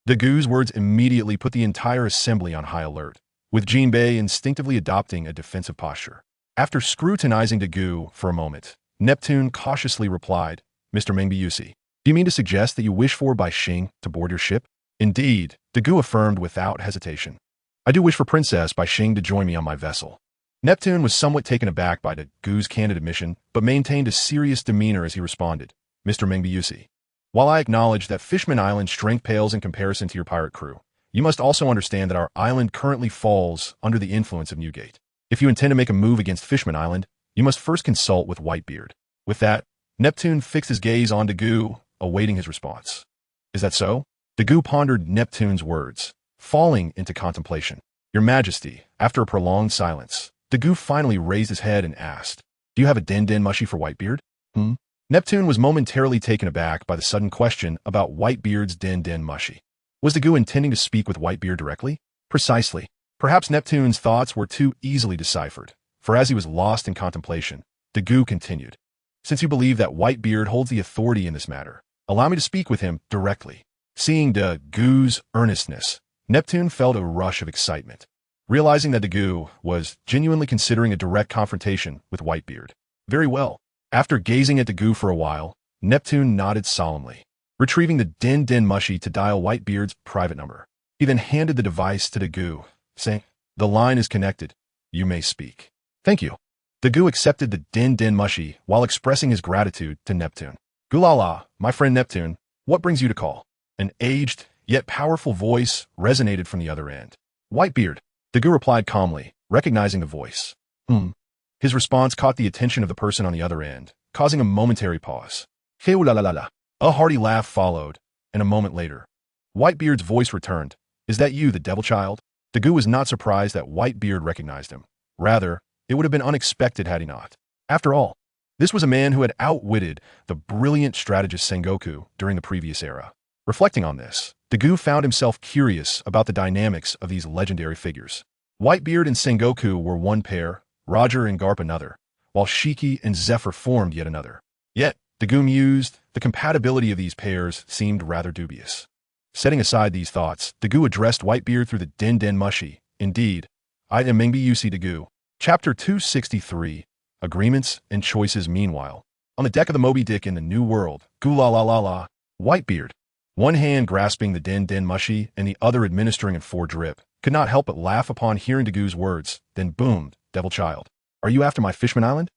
[SPEAKER 1] Dagu's words immediately put the entire assembly on high alert, with Jinbei instinctively adopting a defensive posture. After scrutinizing Dagu for a moment, Neptune cautiously replied, "Mr. Mengbiusi, do you mean to suggest that you wish for Bai Xing to board your ship?" "Indeed," Dagu affirmed without hesitation. "I do wish for Princess Bai Xing to join me on my vessel." Neptune was somewhat taken aback by Dagu's candid admission, but maintained a serious demeanor as he responded, "Mr. Mengbiusi, while I acknowledge that Fishman Island's strength pales in comparison to your pirate crew, you must also understand that our island currently falls under the influence of Newgate. If you intend to make a move against Fishman Island, you must first consult with Whitebeard." With that, Neptune fixed his gaze on Dagu, awaiting his response. "Is that so?" Dagu pondered Neptune's words, falling into contemplation. "Your Majesty," after a prolonged silence, Dagu finally raised his head and asked, "Do you have a den mushy for Whitebeard?" Neptune was momentarily taken aback by the sudden question about Whitebeard's den mushy. Was Dagu intending to speak with Whitebeard directly? Precisely. Perhaps Neptune's thoughts were too easily deciphered, for as he was lost in contemplation, Dagu continued, "Since you believe that Whitebeard holds the authority in this matter, allow me to speak with him directly." Seeing Dagu's earnestness, Neptune felt a rush of excitement, realizing that Dagu was genuinely considering a direct confrontation with Whitebeard. Very well. After gazing at Dagu for a while, Neptune nodded solemnly, retrieving the den mushy to dial Whitebeard's private number. He then handed the device to Dagu, saying, "The line is connected. You may speak." "Thank you." Dagu accepted the den mushy while expressing his gratitude to Neptune. "Gulala, my friend Neptune, what brings you to call?" An aged, yet powerful voice resonated from the other end. "Whitebeard," Dagu replied calmly, recognizing the voice. His response caught the attention of the person on the other end, causing a momentary pause. "Heulalala." A hearty laugh followed, and a moment later, Whitebeard's voice returned. "Is that you, the devil child?" Dagu was not surprised that Whitebeard recognized him. Rather, it would have been unexpected had he not. After all, this was a man who had outwitted the brilliant strategist Sengoku during the previous era. Reflecting on this, Dagu found himself curious about the dynamics of these legendary figures. Whitebeard and Sengoku were one pair, Roger and Garp another, while Shiki and Zephyr formed yet another. Yet, Dagu mused, the compatibility of these pairs seemed rather dubious. Setting aside these thoughts, Dagu addressed Whitebeard through the den mushy. "Indeed, I am Mengbiusi Dagu." Chapter 263, Agreements and Choices. Meanwhile, on the deck of the Moby Dick in the New World, Gulalalala, Whitebeard, one hand grasping the den mushy and the other administering a drip, could not help but laugh upon hearing Dagu's words, then boomed, "Devil child, are you after my Fishman Island?"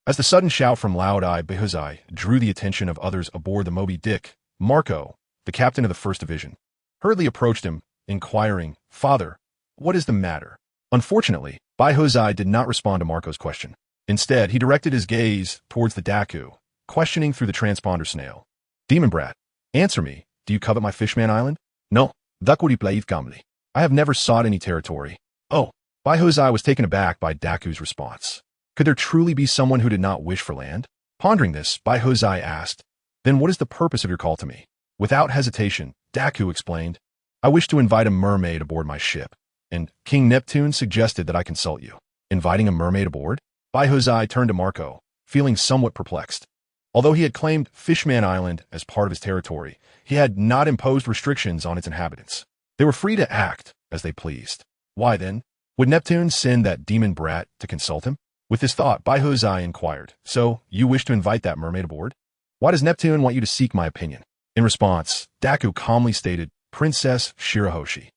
[SPEAKER 1] As the sudden shout from Loud Eye Behuzai drew the attention of others aboard the Moby Dick, Marco, the captain of the 1st Division, hurriedly approached him, inquiring, "Father, what is the matter?" Unfortunately, Behuzai did not respond to Marco's question. Instead, he directed his gaze towards the Daku, questioning through the transponder snail. "Demon brat, answer me, do you covet my Fishman Island?" "No, Dakuri Plaith Gamli. I have never sought any territory." "Oh." Behuzai was taken aback by Daku's response. Could there truly be someone who did not wish for land? Pondering this, Behuzai asked, "Then what is the purpose of your call to me?" Without hesitation, Daku explained, "I wish to invite a mermaid aboard my ship, and King Neptune suggested that I consult you." Inviting a mermaid aboard? Behuzai turned to Marco, feeling somewhat perplexed. Although he had claimed Fishman Island as part of his territory, he had not imposed restrictions on its inhabitants. They were free to act as they pleased. Why then, would Neptune send that demon brat to consult him? With this thought, Behuzai inquired, "So, you wish to invite that mermaid aboard? Why does Neptune want you to seek my opinion?" In response, Daku calmly stated, Princess Shirahoshi.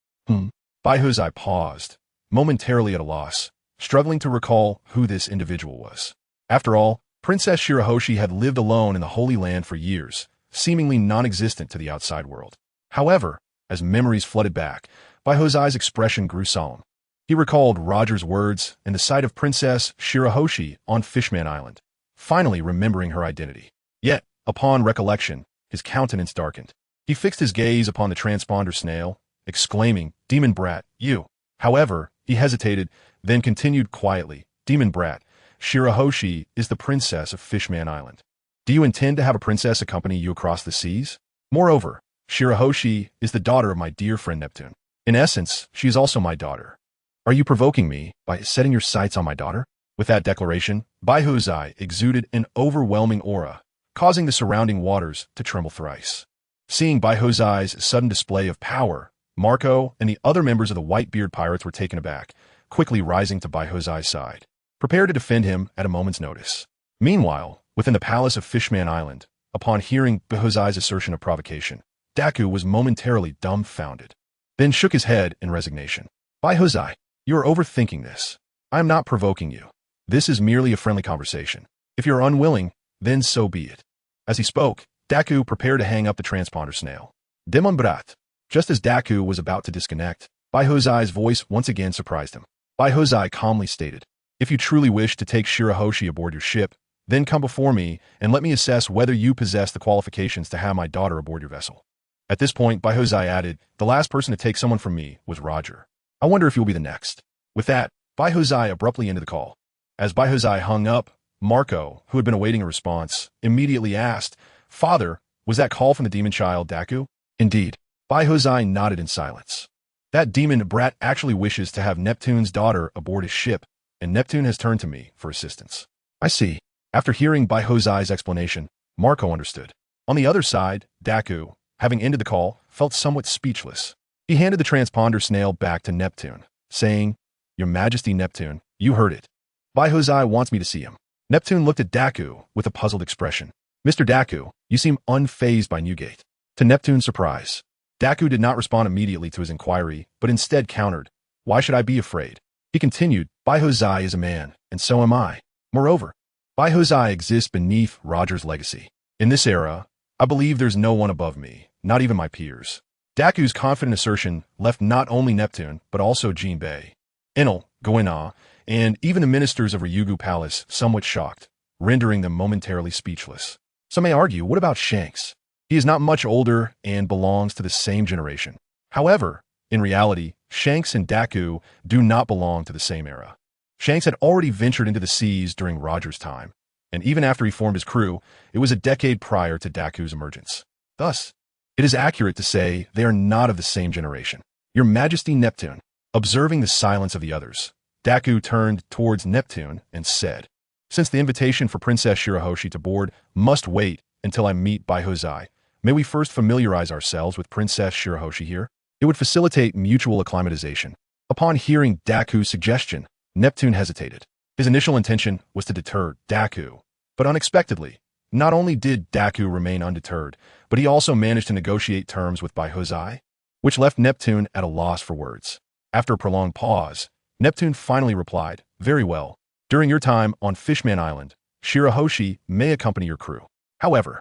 [SPEAKER 1] Baihuzai paused, momentarily at a loss, struggling to recall who this individual was. After all, Princess Shirahoshi had lived alone in the Holy Land for years, seemingly non-existent to the outside world. However, as memories flooded back, Baihuzai's expression grew solemn. He recalled Roger's words and the sight of Princess Shirahoshi on Fishman Island, finally remembering her identity. Yet, upon recollection, his countenance darkened. He fixed his gaze upon the transponder snail, exclaiming, Demon Brat, you. However, he hesitated, then continued quietly, Demon Brat, Shirahoshi is the princess of Fishman Island. Do you intend to have a princess accompany you across the seas? Moreover, Shirahoshi is the daughter of my dear friend Neptune. In essence, she is also my daughter. Are you provoking me by setting your sights on my daughter? With that declaration, Baihuzai exuded an overwhelming aura, causing the surrounding waters to tremble thrice. Seeing Baihuzai's sudden display of power, Marco and the other members of the Whitebeard pirates were taken aback, quickly rising to Baihuzai's side, prepared to defend him at a moment's notice. Meanwhile, within the palace of Fishman Island, upon hearing Baihuzai's assertion of provocation, Daku was momentarily dumbfounded, then shook his head in resignation. Baihuzai, you are overthinking this. I am not provoking you. This is merely a friendly conversation. If you are unwilling, then so be it. As he spoke, Daku prepared to hang up the transponder snail. Demon Brat. Just as Daku was about to disconnect, Baihuzai's voice once again surprised him. Baihuzai calmly stated, If you truly wish to take Shirahoshi aboard your ship, then come before me and let me assess whether you possess the qualifications to have my daughter aboard your vessel. At this point, Baihuzai added, The last person to take someone from me was Roger. I wonder if you'll be the next. With that, Baihuzai abruptly ended the call. As Baihuzai hung up, Marco, who had been awaiting a response, immediately asked, Father, was that call from the demon child Daku? Indeed. Baihuzai nodded in silence. That demon brat actually wishes to have Neptune's daughter aboard his ship, and Neptune has turned to me for assistance. I see. After hearing Baihuzai's explanation, Marco understood. On the other side, Daku, having ended the call, felt somewhat speechless. He handed the transponder snail back to Neptune, saying, Your Majesty Neptune, you heard it. Baihuzai wants me to see him. Neptune looked at Daku with a puzzled expression. Mr. Daku, you seem unfazed by Newgate. To Neptune's surprise, Daku did not respond immediately to his inquiry, but instead countered, Why should I be afraid? He continued, Baihuzai is a man, and so am I. Moreover, Baihuzai exists beneath Roger's legacy. In this era, I believe there's no one above me, not even my peers. Daku's confident assertion left not only Neptune, but also Jinbei, Enel, Goenna, and even the ministers of Ryugu Palace somewhat shocked, rendering them momentarily speechless. Some may argue, what about Shanks? He is not much older and belongs to the same generation. However, in reality, Shanks and Daku do not belong to the same era. Shanks had already ventured into the seas during Roger's time, and even after he formed his crew, it was a decade prior to Daku's emergence. Thus, it is accurate to say they are not of the same generation. Your Majesty Neptune, observing the silence of the others, Daku turned towards Neptune and said, Since the invitation for Princess Shirahoshi to board must wait until I meet Baihuzai, may we first familiarize ourselves with Princess Shirahoshi here? It would facilitate mutual acclimatization. Upon hearing Daku's suggestion, Neptune hesitated. His initial intention was to deter Daku, but unexpectedly, not only did Daku remain undeterred, but he also managed to negotiate terms with Baihuzai, which left Neptune at a loss for words. After a prolonged pause, Neptune finally replied, Very well. During your time on Fishman Island, Shirahoshi may accompany your crew. However,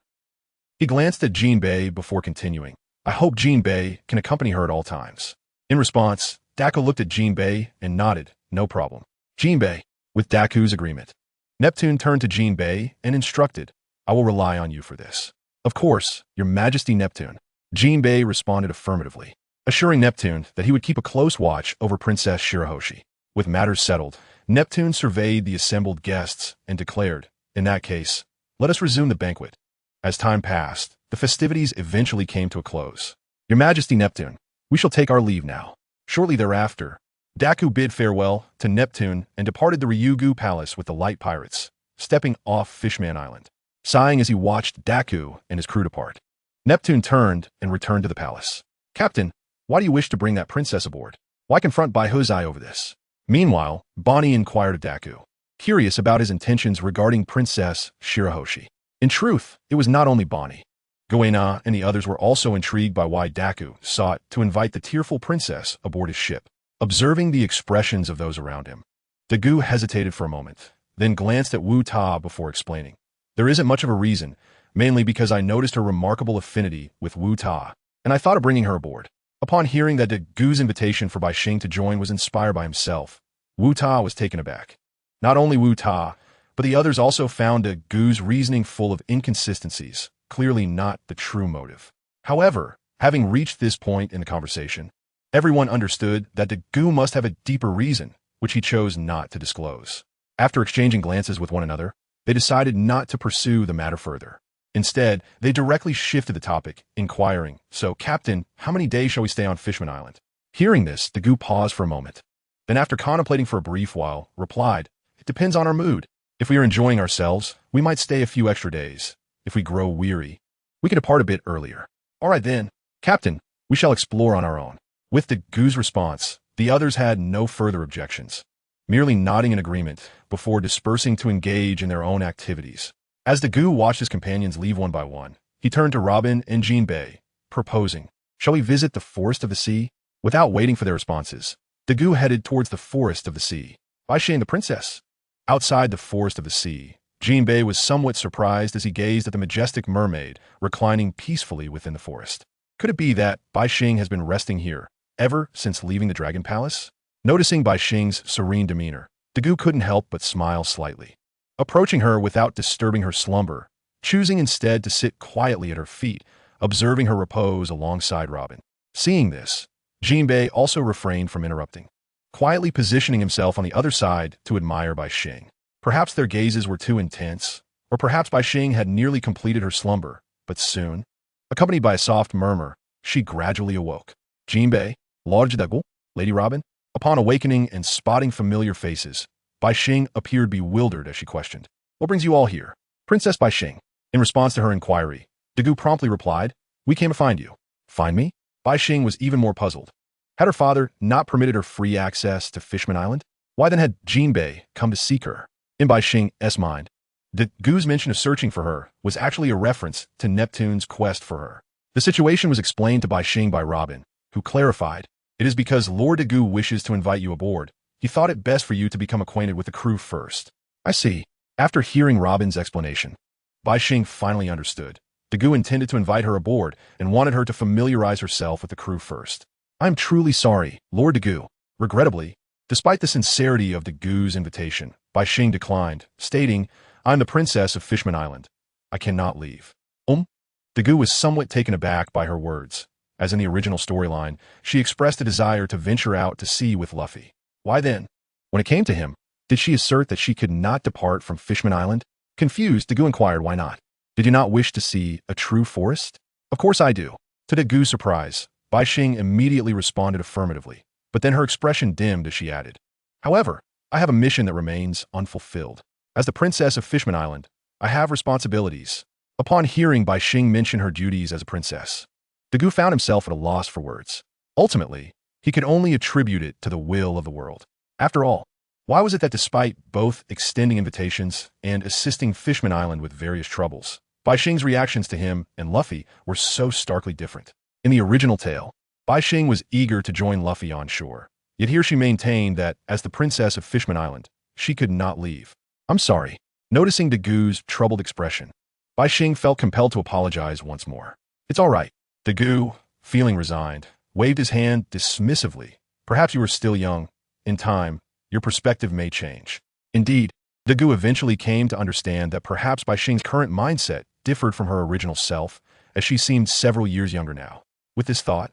[SPEAKER 1] he glanced at Jinbei before continuing. I hope Jinbei can accompany her at all times. In response, Daku looked at Jinbei and nodded, No problem. Jinbei, with Daku's agreement. Neptune turned to Jinbei and instructed, I will rely on you for this. Of course, Your Majesty Neptune. Jinbei responded affirmatively, assuring Neptune that he would keep a close watch over Princess Shirahoshi. With matters settled, Neptune surveyed the assembled guests and declared, In that case, let us resume the banquet. As time passed, the festivities eventually came to a close. Your Majesty Neptune, we shall take our leave now. Shortly thereafter, Daku bid farewell to Neptune and departed the Ryugu Palace with the light pirates, stepping off Fishman Island. Sighing as he watched Daku and his crew depart, Neptune turned and returned to the palace. Captain, why do you wish to bring that princess aboard? Why confront Baihuzai over this? Meanwhile, Bonnie inquired of Daku, curious about his intentions regarding Princess Shirahoshi. In truth, it was not only Bonnie. Guena and the others were also intrigued by why Daku sought to invite the tearful princess aboard his ship. Observing the expressions of those around him, Dagu hesitated for a moment, then glanced at Wu Ta before explaining. There isn't much of a reason, mainly because I noticed her remarkable affinity with Wu Ta, and I thought of bringing her aboard. Upon hearing that Dagu's invitation for Bai Xing to join was inspired by himself, Wu Ta was taken aback. Not only Wu Ta, but the others also found Dagu's reasoning full of inconsistencies, clearly not the true motive. However, having reached this point in the conversation, everyone understood that Dagu must have a deeper reason, which he chose not to disclose. After exchanging glances with one another, they decided not to pursue the matter further. Instead, they directly shifted the topic, inquiring, "So, Captain, how many days shall we stay on Fishman Island?" Hearing this, Dagu paused for a moment. Then, after contemplating for a brief while, replied, "It depends on our mood. If we are enjoying ourselves, we might stay a few extra days. If we grow weary, we can depart a bit earlier." "All right then, Captain, we shall explore on our own." With Dagu's response, the others had no further objections, merely nodding in agreement before dispersing to engage in their own activities. As Dagu watched his companions leave one by one, he turned to Robin and Jinbei, proposing, "Shall we visit the Forest of the Sea?" Without waiting for their responses, Dagu headed towards the Forest of the Sea. Bai Xing and the princess. Outside the Forest of the Sea, Jinbei was somewhat surprised as he gazed at the majestic mermaid reclining peacefully within the forest. Could it be that Bai Xing has been resting here ever since leaving the Dragon Palace? Noticing Bai Xing's serene demeanor, Dagu couldn't help but smile slightly. Approaching her without disturbing her slumber, choosing instead to sit quietly at her feet, observing her repose alongside Robin. Seeing this, Jinbei also refrained from interrupting, quietly positioning himself on the other side to admire Bai Xing. Perhaps their gazes were too intense, or perhaps Bai Xing had nearly completed her slumber, but soon, accompanied by a soft murmur, she gradually awoke. "Jinbei, Lord Dagu, Lady Robin?" Upon awakening and spotting familiar faces, Bai Xing appeared bewildered as she questioned, "What brings you all here?" "Princess Bai Xing." In response to her inquiry, Dagu promptly replied, "We came to find you." "Find me?" Bai Xing was even more puzzled. Had her father not permitted her free access to Fishman Island? Why then had Jinbei come to seek her? In Bai Xing's mind, Dagu's mention of searching for her was actually a reference to Neptune's quest for her. The situation was explained to Bai Xing by Robin, who clarified, "It is because Lord Dagu wishes to invite you aboard. He thought it best for you to become acquainted with the crew first." "I see." After hearing Robin's explanation, Bai Xing finally understood. Dagu intended to invite her aboard and wanted her to familiarize herself with the crew first. "I am truly sorry, Lord Dagu." Regrettably, despite the sincerity of Dagu's invitation, Bai Xing declined, stating, "I am the princess of Fishman Island. I cannot leave." Dagu was somewhat taken aback by her words. As in the original storyline, she expressed a desire to venture out to sea with Luffy. Why then? When it came to him, did she assert that she could not depart from Fishman Island? Confused, Dagu inquired why not. "Did you not wish to see a true forest?" "Of course I do." To Dagu's surprise, Bai Xing immediately responded affirmatively, but then her expression dimmed as she added, "However, I have a mission that remains unfulfilled. As the princess of Fishman Island, I have responsibilities." Upon hearing Bai Xing mention her duties as a princess, Dagu found himself at a loss for words. Ultimately, he could only attribute it to the will of the world. After all, why was it that despite both extending invitations and assisting Fishman Island with various troubles, Bai Xing's reactions to him and Luffy were so starkly different? In the original tale, Bai Xing was eager to join Luffy on shore, yet here she maintained that, as the princess of Fishman Island, she could not leave. "I'm sorry." Noticing Dagu's troubled expression, Bai Xing felt compelled to apologize once more. "It's all right." Dagu, feeling resigned, waved his hand dismissively. "Perhaps you are still young. In time, your perspective may change." Indeed, Dagu eventually came to understand that perhaps Bai Xing's current mindset differed from her original self, as she seemed several years younger now. With this thought,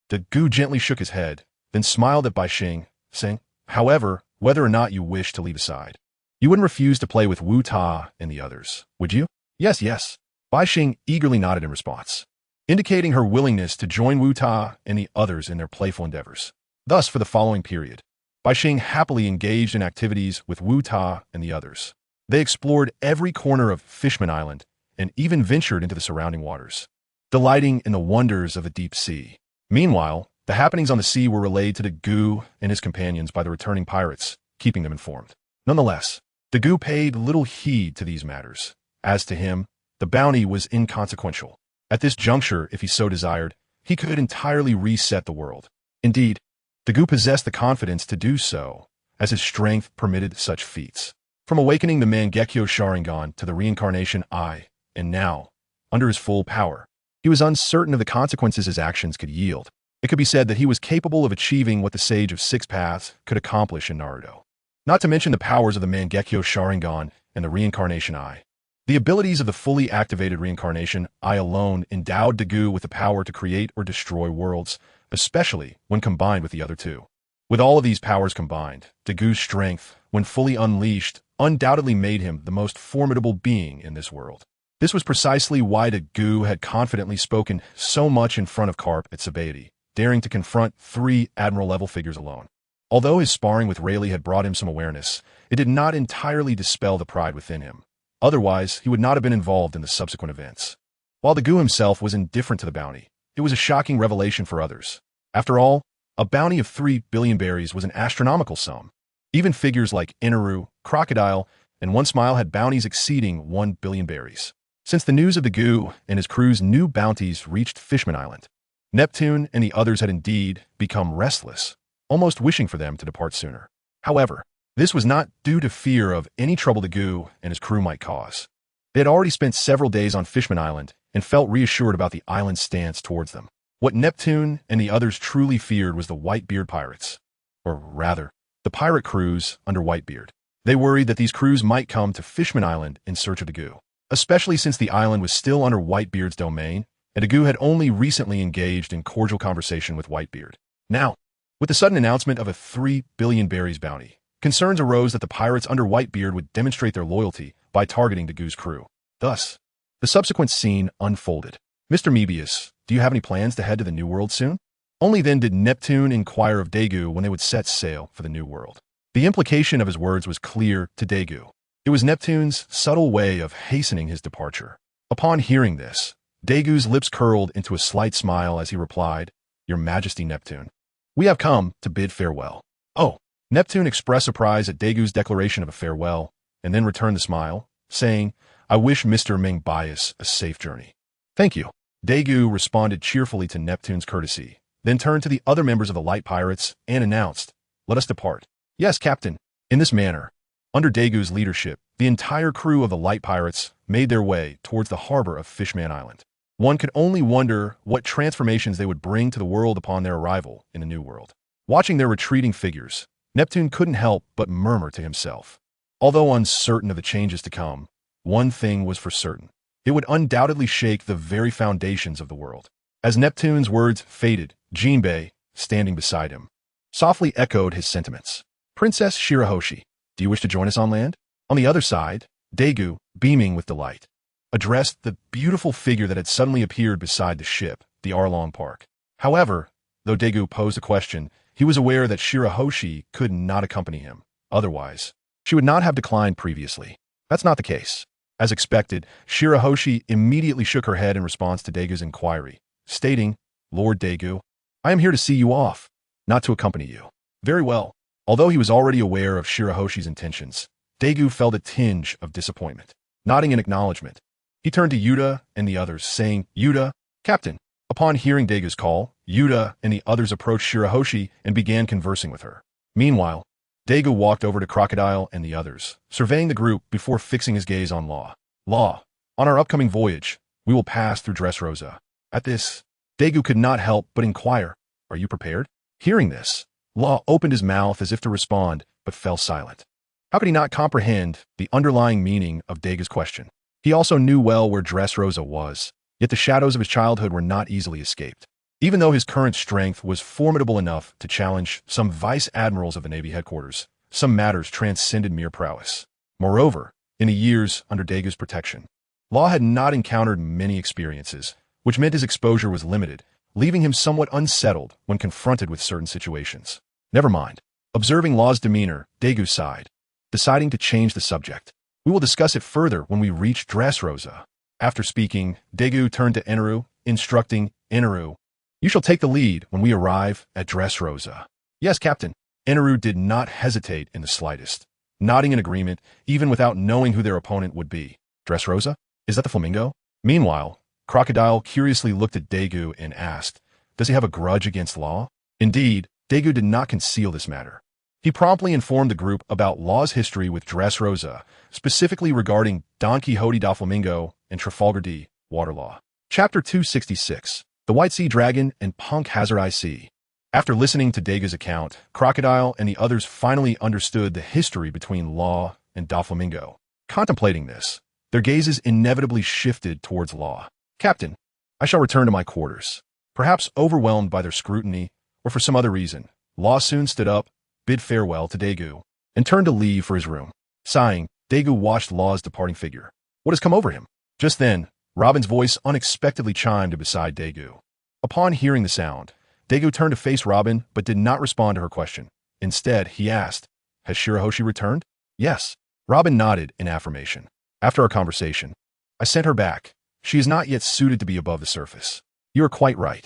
[SPEAKER 1] Dagu gently shook his head, then smiled at Bai Xing, saying, "However, whether or not you wish to leave aside, you wouldn't refuse to play with Wu Ta and the others, would you?" "Yes, yes." Bai Xing eagerly nodded in response, indicating her willingness to join Wu Ta and the others in their playful endeavors. Thus, for the following period, Bai Xing happily engaged in activities with Wu Ta and the others. They explored every corner of Fishman Island and even ventured into the surrounding waters, delighting in the wonders of the deep sea. Meanwhile, the happenings on the sea were relayed to Dagu and his companions by the returning pirates, keeping them informed. Nonetheless, Dagu paid little heed to these matters. As to him, the bounty was inconsequential. At this juncture, if he so desired, he could entirely reset the world. Indeed, Daegu possessed the confidence to do so, as his strength permitted such feats. From awakening the Mangekyo Sharingan to the reincarnation Eye, and now, under his full power, he was uncertain of the consequences his actions could yield. It could be said that he was capable of achieving what the Sage of Six Paths could accomplish in Naruto. Not to mention the powers of the Mangekyo Sharingan and the reincarnation Eye. The abilities of the fully activated reincarnation Eye alone endowed Daegu with the power to create or destroy worlds, especially when combined with the other two. With all of these powers combined, Daegu's strength, when fully unleashed, undoubtedly made him the most formidable being in this world. This was precisely why Daegu had confidently spoken so much in front of Carp at Sabaody, daring to confront 3 Admiral-level figures alone. Although his sparring with Rayleigh had brought him some awareness, it did not entirely dispel the pride within him. Otherwise, he would not have been involved in the subsequent events. While Daegu himself was indifferent to the bounty, it was a shocking revelation for others. After all, a bounty of 3 billion berries was an astronomical sum. Even figures like Inaru, Crocodile, and One Smile had bounties exceeding 1 billion berries. Since the news of Daegu and his crew's new bounties reached Fishman Island, Neptune and the others had indeed become restless, almost wishing for them to depart sooner. However, this was not due to fear of any trouble Daegu and his crew might cause. They had already spent several days on Fishman Island and felt reassured about the island's stance towards them. What Neptune and the others truly feared was the Whitebeard pirates, or rather, the pirate crews under Whitebeard. They worried that these crews might come to Fishman Island in search of Daegu, especially since the island was still under Whitebeard's domain, and Daegu had only recently engaged in cordial conversation with Whitebeard. Now, with the sudden announcement of a 3 billion berries bounty, concerns arose that the pirates under Whitebeard would demonstrate their loyalty by targeting Daegu's crew. Thus, the subsequent scene unfolded. Mr. Mebius, do you have any plans to head to the New World soon? Only then did Neptune inquire of Daegu when they would set sail for the New World. The implication of his words was clear to Daegu. It was Neptune's subtle way of hastening his departure. Upon hearing this, Daegu's lips curled into a slight smile as he replied, "Your Majesty Neptune, we have come to bid farewell." Oh, Neptune expressed surprise at Daegu's declaration of a farewell, and then returned the smile, saying, "I wish Mr. Mingbias a safe journey." "Thank you." Daegu responded cheerfully to Neptune's courtesy, then turned to the other members of the Light Pirates and announced, "Let us depart." "Yes, Captain." In this manner, under Daegu's leadership, the entire crew of the Light Pirates made their way towards the harbor of Fishman Island. One could only wonder what transformations they would bring to the world upon their arrival in the New World. Watching their retreating figures, Neptune couldn't help but murmur to himself. Although uncertain of the changes to come, one thing was for certain. It would undoubtedly shake the very foundations of the world. As Neptune's words faded, Jinbei, standing beside him, softly echoed his sentiments. "Princess Shirahoshi, do you wish to join us on land?" On the other side, Daegu, beaming with delight, addressed the beautiful figure that had suddenly appeared beside the ship, the Arlong Park. However, though Daegu posed a question, he was aware that Shirahoshi could not accompany him. Otherwise, she would not have declined previously. That's not the case. As expected, Shirahoshi immediately shook her head in response to Daegu's inquiry, stating, "Lord Daegu, I am here to see you off, not to accompany you." Very well. Although he was already aware of Shirahoshi's intentions, Daegu felt a tinge of disappointment. Nodding in acknowledgement, he turned to Yuta and the others, saying, "Yuta, Captain." Upon hearing Daegu's call, Yuta and the others approached Shirahoshi and began conversing with her. Meanwhile, Daegu walked over to Crocodile and the others, surveying the group before fixing his gaze on Law. "Law, on our upcoming voyage, we will pass through Dressrosa." At this, Daegu could not help but inquire, "Are you prepared?" Hearing this, Law opened his mouth as if to respond, but fell silent. How could he not comprehend the underlying meaning of Daegu's question? He also knew well where Dressrosa was, yet the shadows of his childhood were not easily escaped. Even though his current strength was formidable enough to challenge some vice admirals of the Navy headquarters, some matters transcended mere prowess. Moreover, in the years under Daegu's protection, Law had not encountered many experiences, which meant his exposure was limited, leaving him somewhat unsettled when confronted with certain situations. Never mind. Observing Law's demeanor, Daegu sighed, deciding to change the subject. "We will discuss it further when we reach Dressrosa." After speaking, Daegu turned to Inaru, instructing, "Inaru, you shall take the lead when we arrive at Dressrosa." "Yes, Captain." Inaru did not hesitate in the slightest, nodding in agreement even without knowing who their opponent would be. "Dressrosa? Is that the Flamingo?" Meanwhile, Crocodile curiously looked at Daegu and asked, "Does he have a grudge against Law?" Indeed, Daegu did not conceal this matter. He promptly informed the group about Law's history with Dressrosa, specifically regarding Don Quixote Doflamingo and Trafalgar D. Waterlaw. Chapter 266, The White Sea Dragon and Punk Hazard IC. After listening to Daegu's account, Crocodile and the others finally understood the history between Law and Doflamingo. Contemplating this, their gazes inevitably shifted towards Law. "Captain, I shall return to my quarters." Perhaps overwhelmed by their scrutiny, or for some other reason, Law soon stood up, bid farewell to Daegu, and turned to leave for his room. Sighing, Daegu watched Law's departing figure. What has come over him? Just then, Robin's voice unexpectedly chimed beside Daegu. Upon hearing the sound, Daegu turned to face Robin but did not respond to her question. Instead, he asked, "Has Shirahoshi returned?" "Yes." Robin nodded in affirmation. "After our conversation, I sent her back. She is not yet suited to be above the surface." "You are quite right."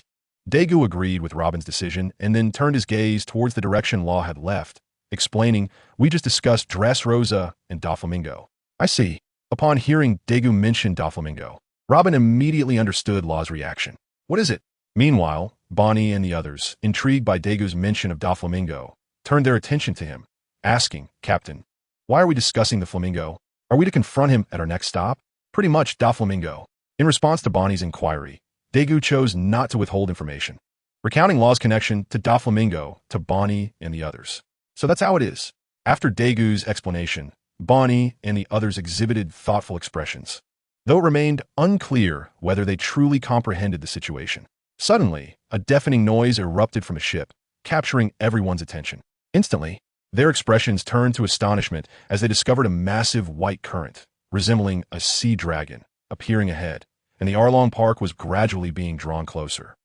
[SPEAKER 1] Daegu agreed with Robin's decision and then turned his gaze towards the direction Law had left, explaining, "We just discussed Dressrosa and Doflamingo." "I see." Upon hearing Daegu mention Doflamingo, Robin immediately understood Law's reaction. "What is it?" Meanwhile, Bonnie and the others, intrigued by Daegu's mention of Doflamingo, turned their attention to him, asking, "Captain, why are we discussing the flamingo? Are we to confront him at our next stop?" "Pretty much Doflamingo." In response to Bonnie's inquiry, Daegu chose not to withhold information, recounting Law's connection to Doflamingo to Bonnie and the others. "So that's how it is." After Daegu's explanation, Bonnie and the others exhibited thoughtful expressions, though it remained unclear whether they truly comprehended the situation. Suddenly, a deafening noise erupted from a ship, capturing everyone's attention. Instantly, their expressions turned to astonishment as they discovered a massive white current, resembling a sea dragon, appearing ahead, and the Arlong Park was gradually being drawn closer.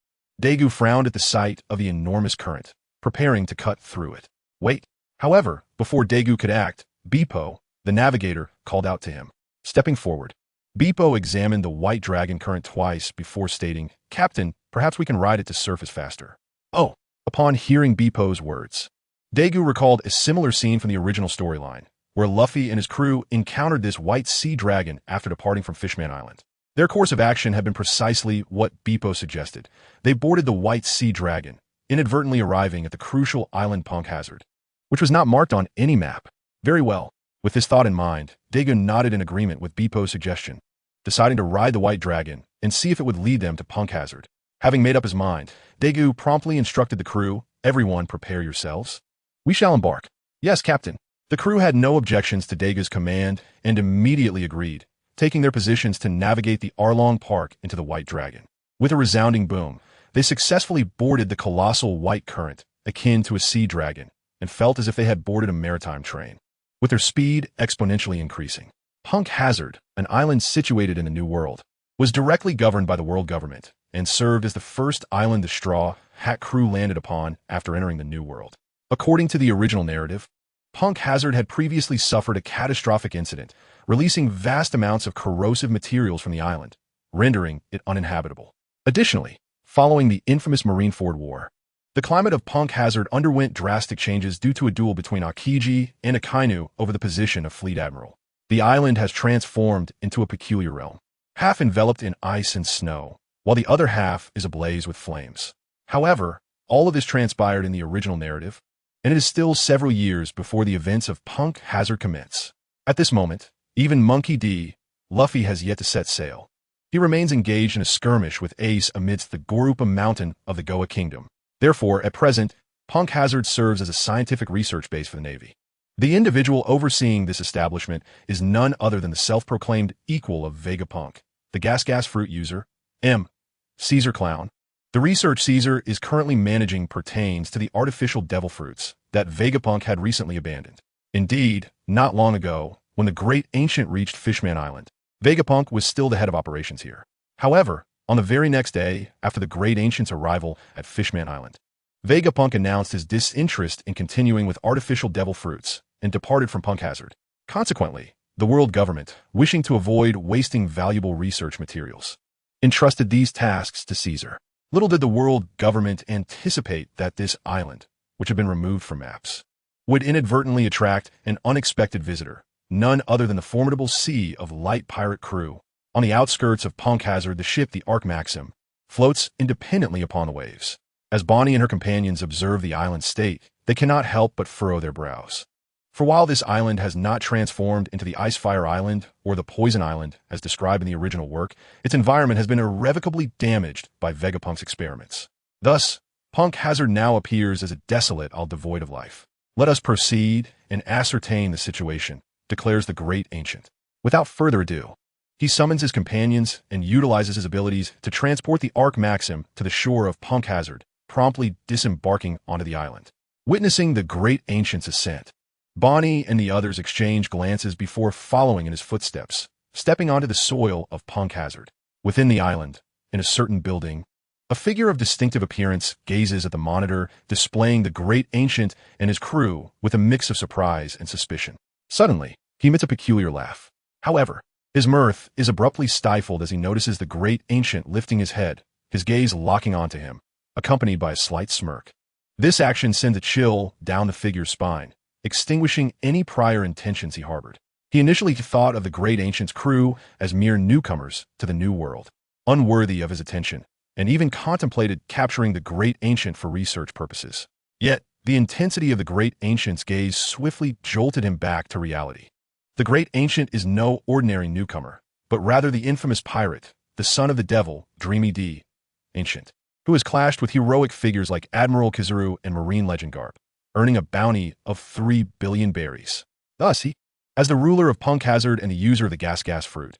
[SPEAKER 1] Daegu frowned at the sight of the enormous current, preparing to cut through it. "Wait." However, before Daegu could act, Beepo, the navigator, called out to him. Stepping forward, Beepo examined the white dragon current twice before stating, "Captain, perhaps we can ride it to surface faster." "Oh." Upon hearing Beepo's words, Daegu recalled a similar scene from the original storyline, where Luffy and his crew encountered this white sea dragon after departing from Fishman Island. Their course of action had been precisely what Beepo suggested. They boarded the white sea dragon, inadvertently arriving at the crucial island Punk Hazard, which was not marked on any map. Very well. With this thought in mind, Daegu nodded in agreement with Beepo's suggestion, deciding to ride the white dragon and see if it would lead them to Punk Hazard. Having made up his mind, Daegu promptly instructed the crew, "Everyone prepare yourselves. We shall embark." "Yes, Captain." The crew had no objections to Daegu's command and immediately agreed, taking their positions to navigate the Arlong Park into the White Dragon. With a resounding boom, they successfully boarded the colossal white current, akin to a sea dragon, and felt as if they had boarded a maritime train, with their speed exponentially increasing. Punk Hazard, an island situated in the New World, was directly governed by the world government and served as the first island the Straw Hat crew landed upon after entering the New World. According to the original narrative, Punk Hazard had previously suffered a catastrophic incident, releasing vast amounts of corrosive materials from the island, rendering it uninhabitable. Additionally, following the infamous Marineford War, the climate of Punk Hazard underwent drastic changes due to a duel between Aokiji and Akainu over the position of Fleet Admiral. The island has transformed into a peculiar realm, half enveloped in ice and snow, while the other half is ablaze with flames. However, all of this transpired in the original narrative, and it is still several years before the events of Punk Hazard commence. At this moment, even Monkey D. Luffy has yet to set sail. He remains engaged in a skirmish with Ace amidst the Gorupa Mountain of the Goa Kingdom. Therefore, at present, Punk Hazard serves as a scientific research base for the Navy. The individual overseeing this establishment is none other than the self-proclaimed equal of Vegapunk, the Gas fruit user, M. Caesar Clown. The research Caesar is currently managing pertains to the artificial devil fruits that Vegapunk had recently abandoned. Indeed, not long ago, when the Great Ancient reached Fishman Island, Vegapunk was still the head of operations here. However, on the very next day after the Great Ancient's arrival at Fishman Island, Vegapunk announced his disinterest in continuing with artificial devil fruits and departed from Punk Hazard. Consequently, the world government, wishing to avoid wasting valuable research materials, entrusted these tasks to Caesar. Little did the world government anticipate that this island, which had been removed from maps, would inadvertently attract an unexpected visitor, none other than the formidable sea of light pirate crew, On the outskirts of Punk Hazard, the ship, the Ark Maxim, floats independently upon the waves. As Bonnie and her companions observe the island's state, they cannot help but furrow their brows. For while this island has not transformed into the Icefire Island or the Poison Island, as described in the original work, its environment has been irrevocably damaged by Vegapunk's experiments. Thus, Punk Hazard now appears as a desolate isle devoid of life. Let us proceed and ascertain the situation, declares the Great Ancient. Without further ado, he summons his companions and utilizes his abilities to transport the Ark Maxim to the shore of Punk Hazard, promptly disembarking onto the island. Witnessing the Great Ancient's ascent, Bonnie and the others exchange glances before following in his footsteps, stepping onto the soil of Punk Hazard. Within the island, in a certain building, a figure of distinctive appearance gazes at the monitor displaying the Great Ancient and his crew with a mix of surprise and suspicion. Suddenly, he emits a peculiar laugh. However, his mirth is abruptly stifled as he notices the Great Ancient lifting his head, his gaze locking onto him, accompanied by a slight smirk. This action sends a chill down the figure's spine, extinguishing any prior intentions he harbored. He initially thought of the Great Ancient's crew as mere newcomers to the New World, unworthy of his attention, and even contemplated capturing the Great Ancient for research purposes. Yet, the intensity of the Great Ancient's gaze swiftly jolted him back to reality. The Great Ancient is no ordinary newcomer, but rather the infamous pirate, the son of the devil, Dreamy D. Ancient, who has clashed with heroic figures like Admiral Kizaru and Marine Legend Garb, earning a bounty of 3 billion berries. Thus, he, as the ruler of Punk Hazard and the user of the gas fruit,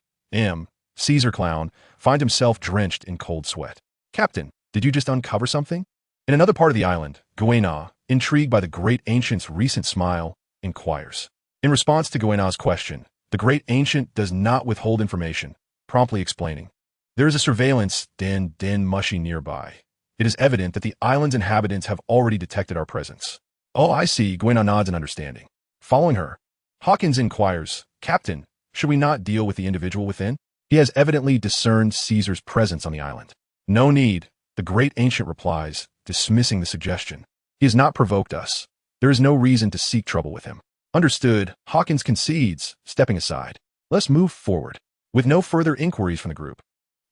[SPEAKER 1] Caesar Clown, find himself drenched in cold sweat. Captain, did you just uncover something? In another part of the island, Guena, intrigued by the Great Ancient's recent smile, inquires. In response to Guena's question, the Great Ancient does not withhold information, promptly explaining. There is a surveillance den mushy nearby. It is evident that the island's inhabitants have already detected our presence. Oh, I see, Guena nods in understanding. Following her, Hawkins inquires, Captain, should we not deal with the individual within? He has evidently discerned Caesar's presence on the island. No need, the Great Ancient replies, dismissing the suggestion. He has not provoked us. There is no reason to seek trouble with him. Understood, Hawkins concedes, stepping aside. Let's move forward. With no further inquiries from the group,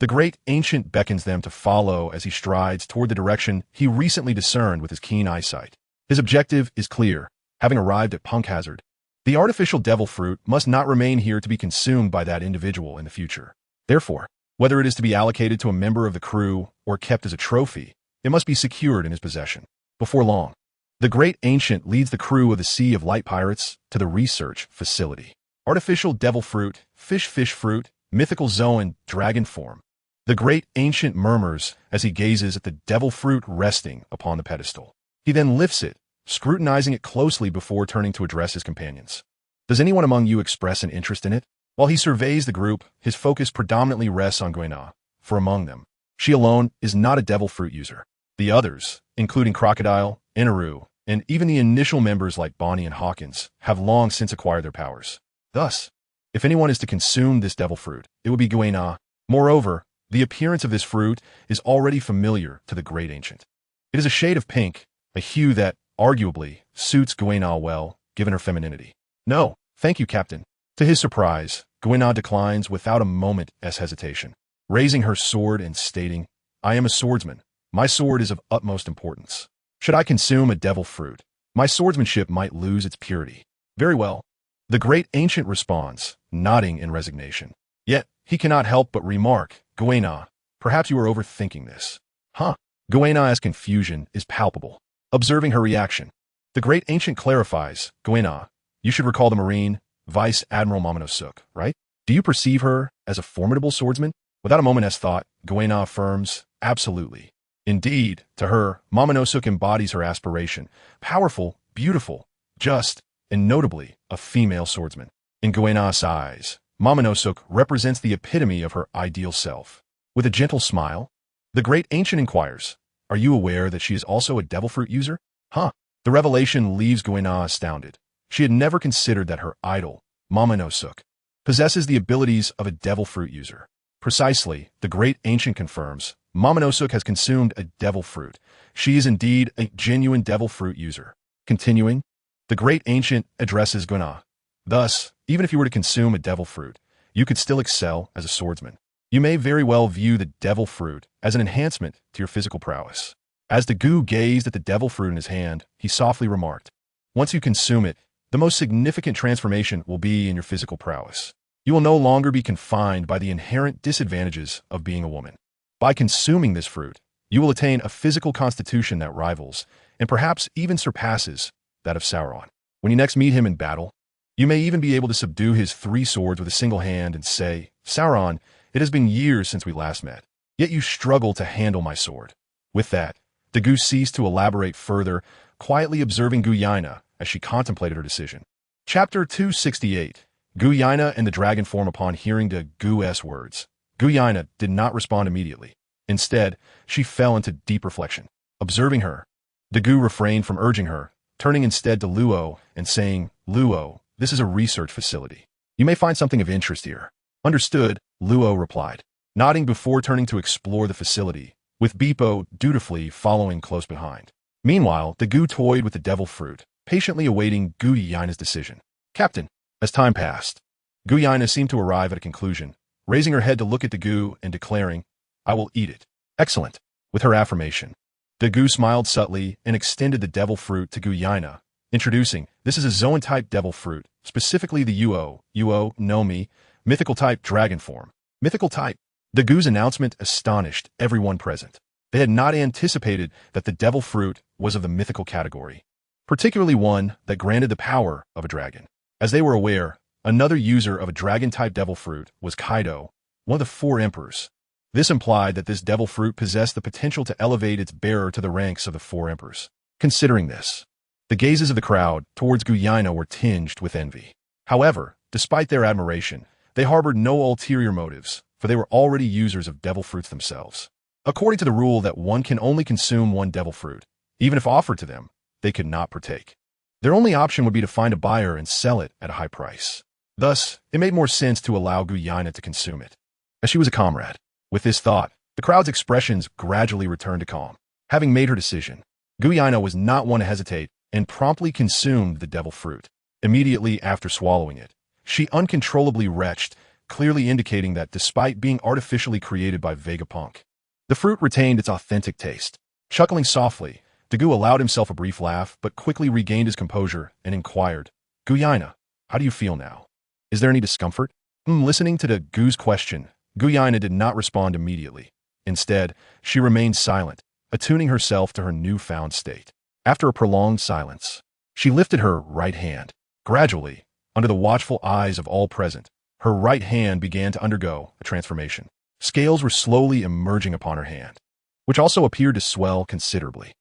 [SPEAKER 1] the Great Ancient beckons them to follow as he strides toward the direction he recently discerned with his keen eyesight. His objective is clear. Having arrived at Punk Hazard, the artificial devil fruit must not remain here to be consumed by that individual in the future. Therefore, whether it is to be allocated to a member of the crew or kept as a trophy, it must be secured in his possession. Before long, the Great Ancient leads the crew of the Sea of Light Pirates to the research facility. Artificial devil fruit, fish fruit, mythical Zoan, dragon form. The Great Ancient murmurs as he gazes at the devil fruit resting upon the pedestal. He then lifts it, scrutinizing it closely before turning to address his companions. Does anyone among you express an interest in it? While he surveys the group, his focus predominantly rests on Guena, for among them, she alone is not a devil fruit user. The others, including Crocodile, Inaru, and even the initial members like Bonnie and Hawkins, have long since acquired their powers. Thus, if anyone is to consume this devil fruit, it would be Guena. Moreover, the appearance of this fruit is already familiar to the Great Ancient. It is a shade of pink, a hue that, arguably, suits Guena well, given her femininity. No, thank you, Captain. To his surprise, Guena declines without a moment's hesitation, raising her sword and stating, I am a swordsman. My sword is of utmost importance. Should I consume a devil fruit, my swordsmanship might lose its purity. Very well. The Great Ancient responds, nodding in resignation. Yet, he cannot help but remark, Guena, perhaps you are overthinking this. Huh? Guena's confusion is palpable. Observing her reaction, the Great Ancient clarifies, Guena, you should recall the Marine, Vice Admiral Momonosuke, right? Do you perceive her as a formidable swordsman? Without a moment's thought, Guena affirms, absolutely. Indeed, to her, Momonosuke embodies her aspiration, powerful, beautiful, just, and notably, a female swordsman. In Guena's eyes, Momonosuke represents the epitome of her ideal self. With a gentle smile, the Great Ancient inquires, are you aware that she is also a devil fruit user? Huh. The revelation leaves Guena astounded. She had never considered that her idol, Momonosuke, possesses the abilities of a devil fruit user. Precisely, the Great Ancient confirms, Momonosuke has consumed a devil fruit. She is indeed a genuine devil fruit user. Continuing, the Great Ancient addresses Guena. Thus, even if you were to consume a devil fruit, you could still excel as a swordsman. You may very well view the devil fruit as an enhancement to your physical prowess. As Dagu gazed at the devil fruit in his hand, he softly remarked, "Once you consume it, the most significant transformation will be in your physical prowess. You will no longer be confined by the inherent disadvantages of being a woman. By consuming this fruit, you will attain a physical constitution that rivals, and perhaps even surpasses, that of Sauron. When you next meet him in battle, you may even be able to subdue his 3 swords with a single hand and say, 'Sauron, it has been years since we last met, yet you struggle to handle my sword.'" With that, Dagu ceased to elaborate further, quietly observing Guyina as she contemplated her decision. Chapter 268. Guyina and the dragon form. Upon hearing Dagu's words, Guyina did not respond immediately. Instead, she fell into deep reflection. Observing her, Dagu refrained from urging her, turning instead to Luo and saying, "Luo, this is a research facility. You may find something of interest here." "Understood," Luo replied, nodding before turning to explore the facility, with Beepo dutifully following close behind. Meanwhile, Dagu toyed with the devil fruit, patiently awaiting Guyina's decision. "Captain." As time passed, Guyina seemed to arrive at a conclusion, raising her head to look at Dagu and declaring, "I will eat it." "Excellent." With her affirmation, Dagu smiled subtly and extended the devil fruit to Guyina, introducing, "This is a Zoan-type devil fruit, specifically the Nomi, mythical type dragon form." Mythical type. Dagu's announcement astonished everyone present. They had not anticipated that the devil fruit was of the mythical category, particularly one that granted the power of a dragon. As they were aware, another user of a dragon-type devil fruit was Kaido, one of the 4 emperors. This implied that this devil fruit possessed the potential to elevate its bearer to the ranks of the 4 emperors. Considering this, the gazes of the crowd towards Guyina were tinged with envy. However, despite their admiration, they harbored no ulterior motives, for they were already users of devil fruits themselves. According to the rule that one can only consume 1 devil fruit, even if offered to them, they could not partake. Their only option would be to find a buyer and sell it at a high price. Thus, it made more sense to allow Guyina to consume it, as she was a comrade. With this thought, the crowd's expressions gradually returned to calm. Having made her decision, Guyina was not one to hesitate and promptly consumed the devil fruit. Immediately after swallowing it, she uncontrollably retched, clearly indicating that despite being artificially created by Vegapunk, the fruit retained its authentic taste. Chuckling softly, Dagu allowed himself a brief laugh, but quickly regained his composure and inquired, "Guyina, how do you feel now? Is there any discomfort?" Listening to Dagu's question, Guyina did not respond immediately. Instead, she remained silent, attuning herself to her newfound state. After a prolonged silence, she lifted her right hand. Gradually, under the watchful eyes of all present, her right hand began to undergo a transformation. Scales were slowly emerging upon her hand, which also appeared to swell considerably.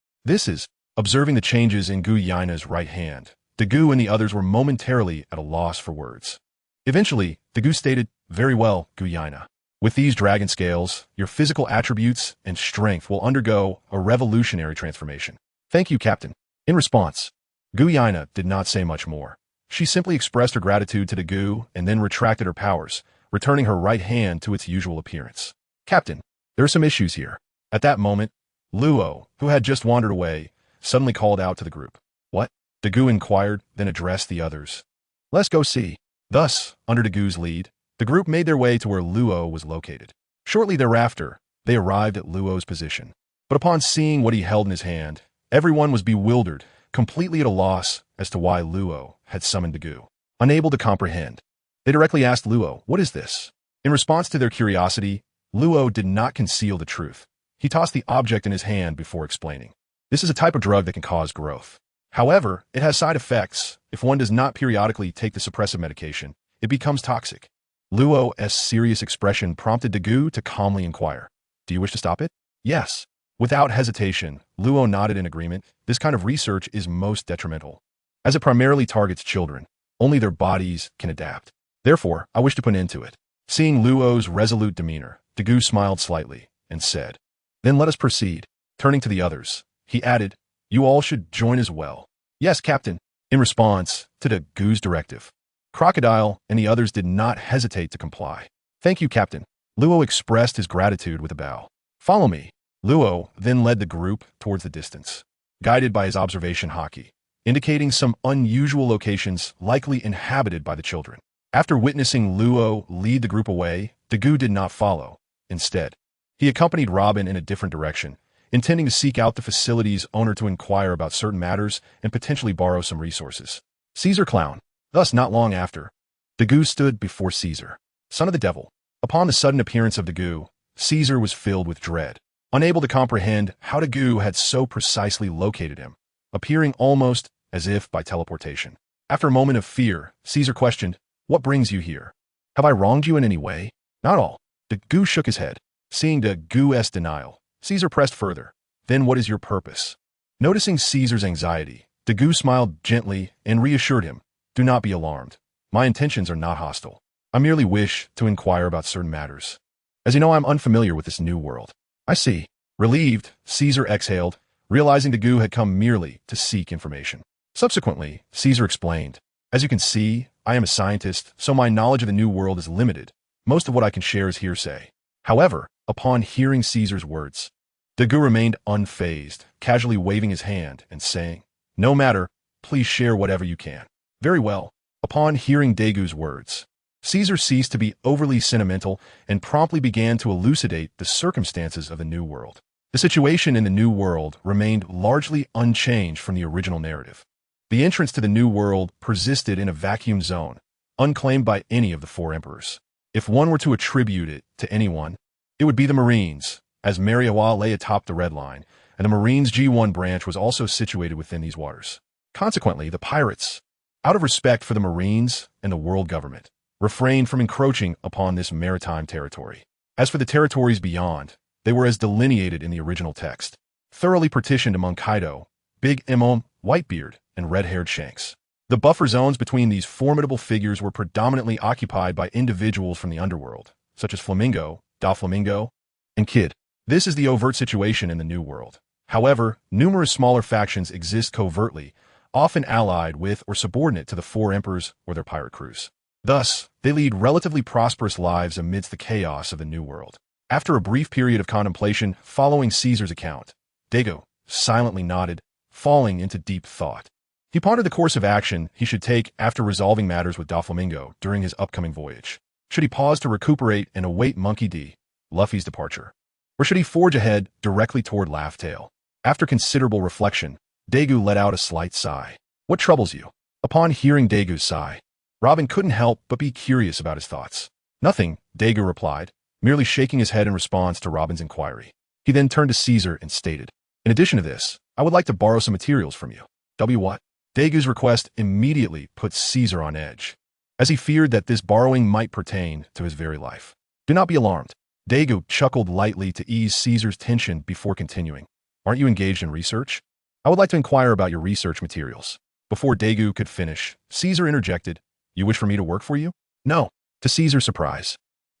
[SPEAKER 1] Observing the changes in Guyina's right hand, Dagu and the others were momentarily at a loss for words. Eventually, Dagu stated, "Very well, Guyina. With these dragon scales, your physical attributes and strength will undergo a revolutionary transformation." "Thank you, Captain." In response, Guyina did not say much more. She simply expressed her gratitude to Dagu and then retracted her powers, returning her right hand to its usual appearance. "Captain, there are some issues here." At that moment, Luo, who had just wandered away, suddenly called out to the group. "What?" Dagu inquired, then addressed the others. "Let's go see." Thus, under Dagu's lead, the group made their way to where Luo was located. Shortly thereafter, they arrived at Luo's position. But upon seeing what he held in his hand, everyone was bewildered, completely at a loss as to why Luo had summoned Dagu. Unable to comprehend, they directly asked Luo, "What is this?" In response to their curiosity, Luo did not conceal the truth. He tossed the object in his hand before explaining. "This is a type of drug that can cause growth. However, it has side effects. If one does not periodically take the suppressive medication, it becomes toxic." Luo's serious expression prompted Dagu to calmly inquire, "Do you wish to stop it?" "Yes." Without hesitation, Luo nodded in agreement. "This kind of research is most detrimental, as it primarily targets children. Only their bodies can adapt. Therefore, I wish to put an end to it." Seeing Luo's resolute demeanor, Dagu smiled slightly and said, "Then let us proceed." Turning to the others, he added, "You all should join as well." "Yes, Captain." In response to Dagu's directive, Crocodile and the others did not hesitate to comply. "Thank you, Captain." Luo expressed his gratitude with a bow. "Follow me." Luo then led the group towards the distance, guided by his observation haki, indicating some unusual locations likely inhabited by the children. After witnessing Luo lead the group away, Dagu did not follow. Instead, he accompanied Robin in a different direction, intending to seek out the facility's owner to inquire about certain matters and potentially borrow some resources. Caesar Clown. Thus, not long after, Dagu stood before Caesar, son of the devil. Upon the sudden appearance of Dagu, Caesar was filled with dread, unable to comprehend how Dagu had so precisely located him, appearing almost as if by teleportation. After a moment of fear, Caesar questioned, "What brings you here? Have I wronged you in any way?" "Not all." Dagu shook his head. Seeing Dagu's denial, Caesar pressed further. "Then what is your purpose?" Noticing Caesar's anxiety, Dagu smiled gently and reassured him, "Do not be alarmed. My intentions are not hostile. I merely wish to inquire about certain matters. As you know, I'm unfamiliar with this new world." "I see." Relieved, Caesar exhaled, realizing Dagu had come merely to seek information. Subsequently, Caesar explained, "As you can see, I am a scientist, so my knowledge of the new world is limited. Most of what I can share is hearsay." However, upon hearing Caesar's words, Dagu remained unfazed, casually waving his hand and saying, "No matter, please share whatever you can." "Very well." Upon hearing Dagu's words, Caesar ceased to be overly sentimental and promptly began to elucidate the circumstances of the new world. The situation in the new world remained largely unchanged from the original narrative. The entrance to the new world persisted in a vacuum zone, unclaimed by any of the four emperors. If one were to attribute it to anyone, it would be the Marines, as Mariawa lay atop the Red Line, and the Marines' G1 branch was also situated within these waters. Consequently, the pirates, out of respect for the Marines and the world government, refrained from encroaching upon this maritime territory. As for the territories beyond, they were as delineated in the original text, thoroughly partitioned among Kaido, Big Imom, Whitebeard, and red-haired Shanks. The buffer zones between these formidable figures were predominantly occupied by individuals from the underworld, such as Flamingo, Doflamingo, and Kid. This is the overt situation in the New World. However, numerous smaller factions exist covertly, often allied with or subordinate to the four emperors or their pirate crews. Thus, they lead relatively prosperous lives amidst the chaos of the New World. After a brief period of contemplation following Caesar's account, Dagu silently nodded, falling into deep thought. He pondered the course of action he should take after resolving matters with Doflamingo during his upcoming voyage. Should he pause to recuperate and await Monkey D, Luffy's departure? Or should he forge ahead directly toward Laugh Tale? After considerable reflection, Dagu let out a slight sigh. "What troubles you?" Upon hearing Dagu's sigh, Robin couldn't help but be curious about his thoughts. "Nothing," Dagu replied, merely shaking his head in response to Robin's inquiry. He then turned to Caesar and stated, "In addition to this, I would like to borrow some materials from you." What? Dagu's request immediately put Caesar on edge, as he feared that this borrowing might pertain to his very life. "Do not be alarmed." Dagu chuckled lightly to ease Caesar's tension before continuing. "Aren't you engaged in research? I would like to inquire about your research materials." Before Dagu could finish, Caesar interjected, "You wish for me to work for you?" "No." To Caesar's surprise,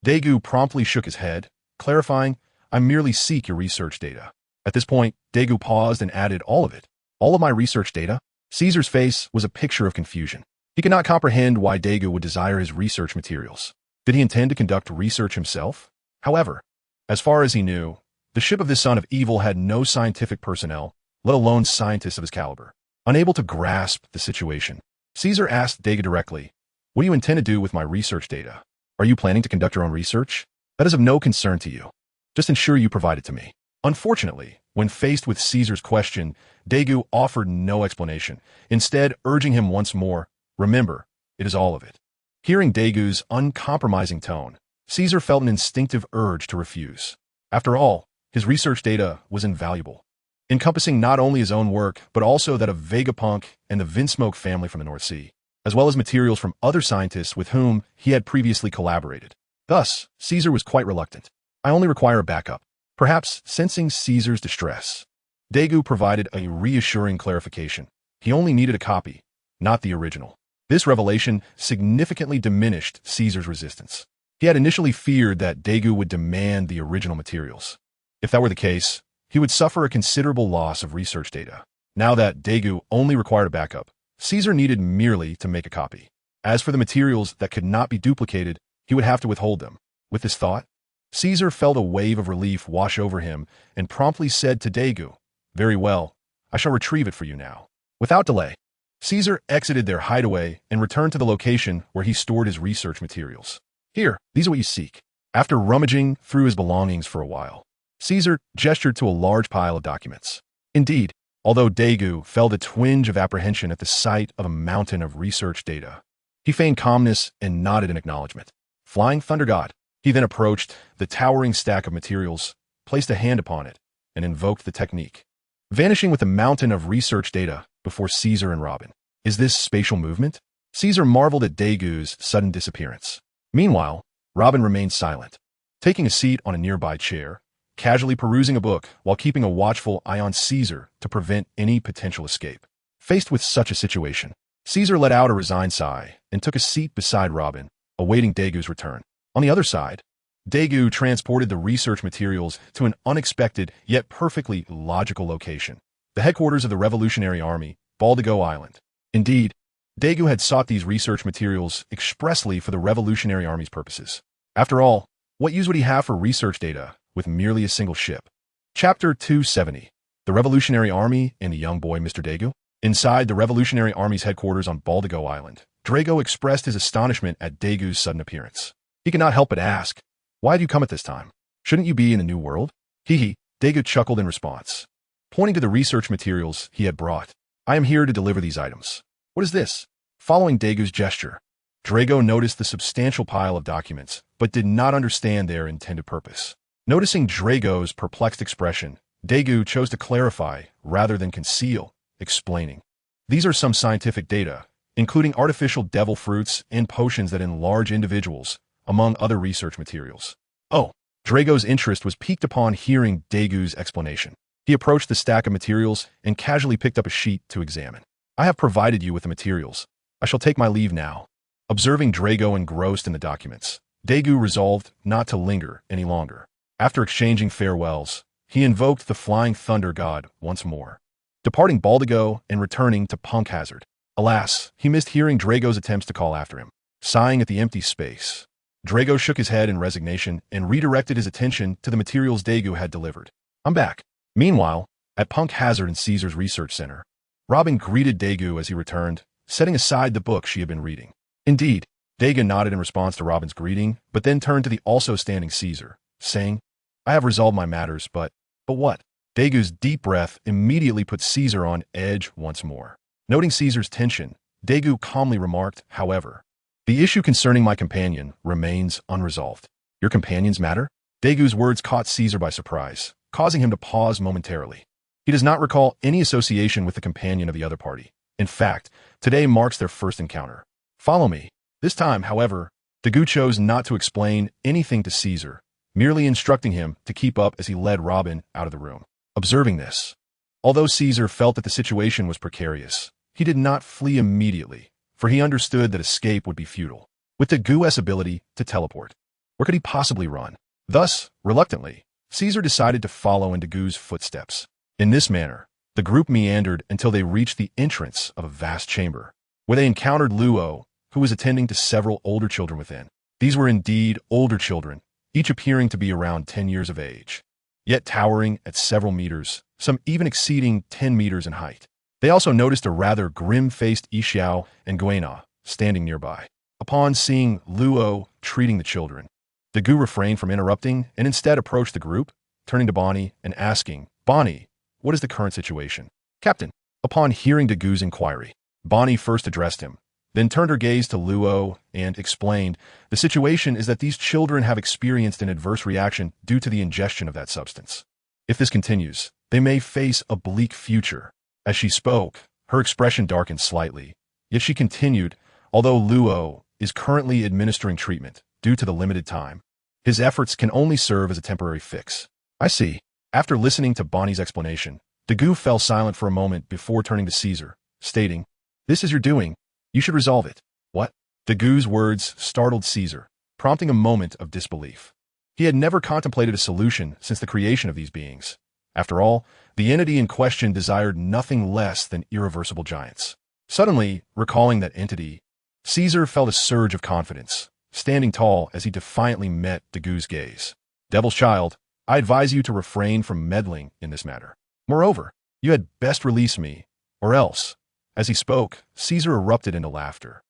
[SPEAKER 1] Dagu promptly shook his head, clarifying, "I merely seek your research data." At this point, Dagu paused and added, "All of it." "All of my research data?" Caesar's face was a picture of confusion. He could not comprehend why Dagu would desire his research materials. Did he intend to conduct research himself? However, as far as he knew, the ship of this son of evil had no scientific personnel, let alone scientists of his caliber. Unable to grasp the situation, Caesar asked Dagu directly, "What do you intend to do with my research data? Are you planning to conduct your own research? That is of no concern to you. Just ensure you provide it to me." Unfortunately, when faced with Caesar's question, Dagu offered no explanation, instead urging him once more, "Remember, it is all of it." Hearing Dagu's uncompromising tone, Caesar felt an instinctive urge to refuse. After all, his research data was invaluable, encompassing not only his own work, but also that of Vegapunk and the Vinsmoke family from the North Sea, as well as materials from other scientists with whom he had previously collaborated. Thus, Caesar was quite reluctant. "I only require a backup." Perhaps sensing Caesar's distress, Dagu provided a reassuring clarification. He only needed a copy, not the original. This revelation significantly diminished Caesar's resistance. He had initially feared that Dagu would demand the original materials. If that were the case, he would suffer a considerable loss of research data. Now that Dagu only required a backup, Caesar needed merely to make a copy. As for the materials that could not be duplicated, he would have to withhold them. With this thought, Caesar felt a wave of relief wash over him and promptly said to Dagu, "Very well, I shall retrieve it for you now." Without delay, Caesar exited their hideaway and returned to the location where he stored his research materials. Here, these are what you seek. After rummaging through his belongings for a while, Caesar gestured to a large pile of documents. Indeed, although Daegu felt a twinge of apprehension at the sight of a mountain of research data, he feigned calmness and nodded in acknowledgement. Flying Thunder God. He then approached the towering stack of materials, placed a hand upon it, and invoked the technique, vanishing with a mountain of research data before Caesar and Robin. Is this spatial movement? Caesar marveled at Daegu's sudden disappearance. Meanwhile, Robin remained silent, taking a seat on a nearby chair, casually perusing a book while keeping a watchful eye on Caesar to prevent any potential escape. Faced with such a situation, Caesar let out a resigned sigh and took a seat beside Robin, awaiting Daegu's return. On the other side, Daegu transported the research materials to an unexpected yet perfectly logical location, the headquarters of the Revolutionary Army, Baldigo Island. Indeed, Daegu had sought these research materials expressly for the Revolutionary Army's purposes. After all, what use would he have for research data with merely a single ship? Chapter 270. The Revolutionary Army and the young boy Mr. Daegu. Inside the Revolutionary Army's headquarters on Baldigo Island, Drago expressed his astonishment at Daegu's sudden appearance. He could not help but ask, "Why do you come at this time? Shouldn't you be in the New World?" Hee. Daegu chuckled in response, pointing to the research materials he had brought. "I am here to deliver these items." "What is this?" Following Daegu's gesture, Drago noticed the substantial pile of documents, but did not understand their intended purpose. Noticing Drago's perplexed expression, Daegu chose to clarify rather than conceal, explaining, "These are some scientific data, including artificial devil fruits and potions that enlarge individuals, among other research materials." Oh, Drago's interest was piqued upon hearing Daegu's explanation. He approached the stack of materials and casually picked up a sheet to examine. "I have provided you with the materials. I shall take my leave now." Observing Drago engrossed in the documents, Daegu resolved not to linger any longer. After exchanging farewells, he invoked the Flying Thunder God once more, departing Baldigo and returning to Punk Hazard. Alas, he missed hearing Drago's attempts to call after him. Sighing at the empty space, Drago shook his head in resignation and redirected his attention to the materials Daegu had delivered. "I'm back." Meanwhile, at Punk Hazard and Caesar's Research Center, Robin greeted Daegu as he returned, setting aside the book she had been reading. Indeed, Daegu nodded in response to Robin's greeting, but then turned to the also standing Caesar, saying, "I have resolved my matters, but what?" Daegu's deep breath immediately put Caesar on edge once more. Noting Caesar's tension, Daegu calmly remarked, "However, the issue concerning my companion remains unresolved." "Your companions matter?" Daegu's words caught Caesar by surprise, causing him to pause momentarily. He does not recall any association with the companion of the other party. In fact, today marks their first encounter. "Follow me." This time, however, Daegu chose not to explain anything to Caesar, merely instructing him to keep up as he led Robin out of the room. Observing this, although Caesar felt that the situation was precarious, he did not flee immediately, for he understood that escape would be futile. With Daegu's ability to teleport, where could he possibly run? Thus, reluctantly, Caesar decided to follow in Daegu's footsteps. In this manner, the group meandered until they reached the entrance of a vast chamber, where they encountered Luo, who was attending to several older children within. These were indeed older children, each appearing to be around 10 years of age, yet towering at several meters, some even exceeding 10 meters in height. They also noticed a rather grim-faced Yixiao and Guena standing nearby. Upon seeing Luo treating the children, Daegu refrained from interrupting and instead approached the group, turning to Bonnie and asking, "Bonnie, what is the current situation?" "Captain." Upon hearing Daegu's inquiry, Bonnie first addressed him, then turned her gaze to Luo and explained, "The situation is that these children have experienced an adverse reaction due to the ingestion of that substance. If this continues, they may face a bleak future." As she spoke, her expression darkened slightly, yet she continued, "Although Luo is currently administering treatment due to the limited time, his efforts can only serve as a temporary fix." "I see." After listening to Bonnie's explanation, Daegu fell silent for a moment before turning to Caesar, stating, "This is your doing. You should resolve it." "What?" Daegu's words startled Caesar, prompting a moment of disbelief. He had never contemplated a solution since the creation of these beings. After all, the entity in question desired nothing less than irreversible giants. Suddenly, recalling that entity, Caesar felt a surge of confidence, standing tall as he defiantly met Daegu's gaze. "Devil's child, I advise you to refrain from meddling in this matter. Moreover, you had best release me, or else." As he spoke, Caesar erupted into laughter.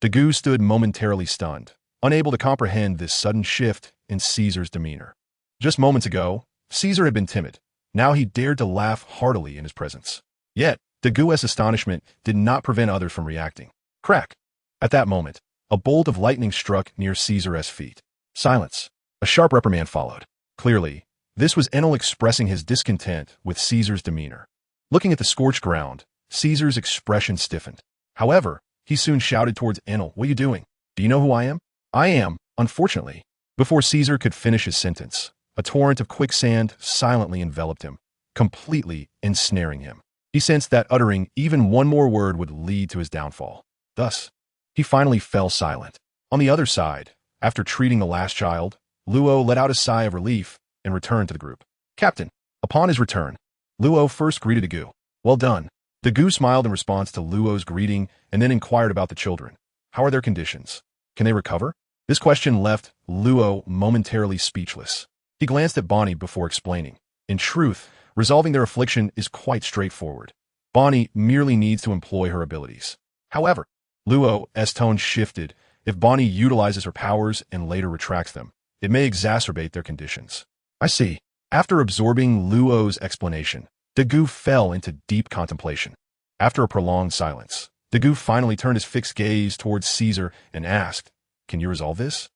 [SPEAKER 1] Dagu stood momentarily stunned, unable to comprehend this sudden shift in Caesar's demeanor. Just moments ago, Caesar had been timid. Now he dared to laugh heartily in his presence. Yet, Dagu's astonishment did not prevent others from reacting. Crack! At that moment, a bolt of lightning struck near Caesar's feet. Silence. A sharp reprimand followed. Clearly, this was Enel expressing his discontent with Caesar's demeanor. Looking at the scorched ground, Caesar's expression stiffened. However, he soon shouted towards Enel, "What are you doing? Do you know who I am?" "I am, unfortunately." Before Caesar could finish his sentence, a torrent of quicksand silently enveloped him, completely ensnaring him. He sensed that uttering even one more word would lead to his downfall. Thus, he finally fell silent. On the other side, after treating the last child, Luo let out a sigh of relief and returned to the group. "Captain." Upon his return, Luo first greeted Dagu. "Well done." Dagu smiled in response to Luo's greeting and then inquired about the children. "How are their conditions? Can they recover?" This question left Luo momentarily speechless. He glanced at Bonnie before explaining. In truth, resolving their affliction is quite straightforward. Bonnie merely needs to employ her abilities. However, Luo's tone shifted. If Bonnie utilizes her powers and later retracts them, it may exacerbate their conditions. "I see." After absorbing Luo's explanation, Dagu fell into deep contemplation. After a prolonged silence, Dagu finally turned his fixed gaze towards Caesar and asked, "Can you resolve this?"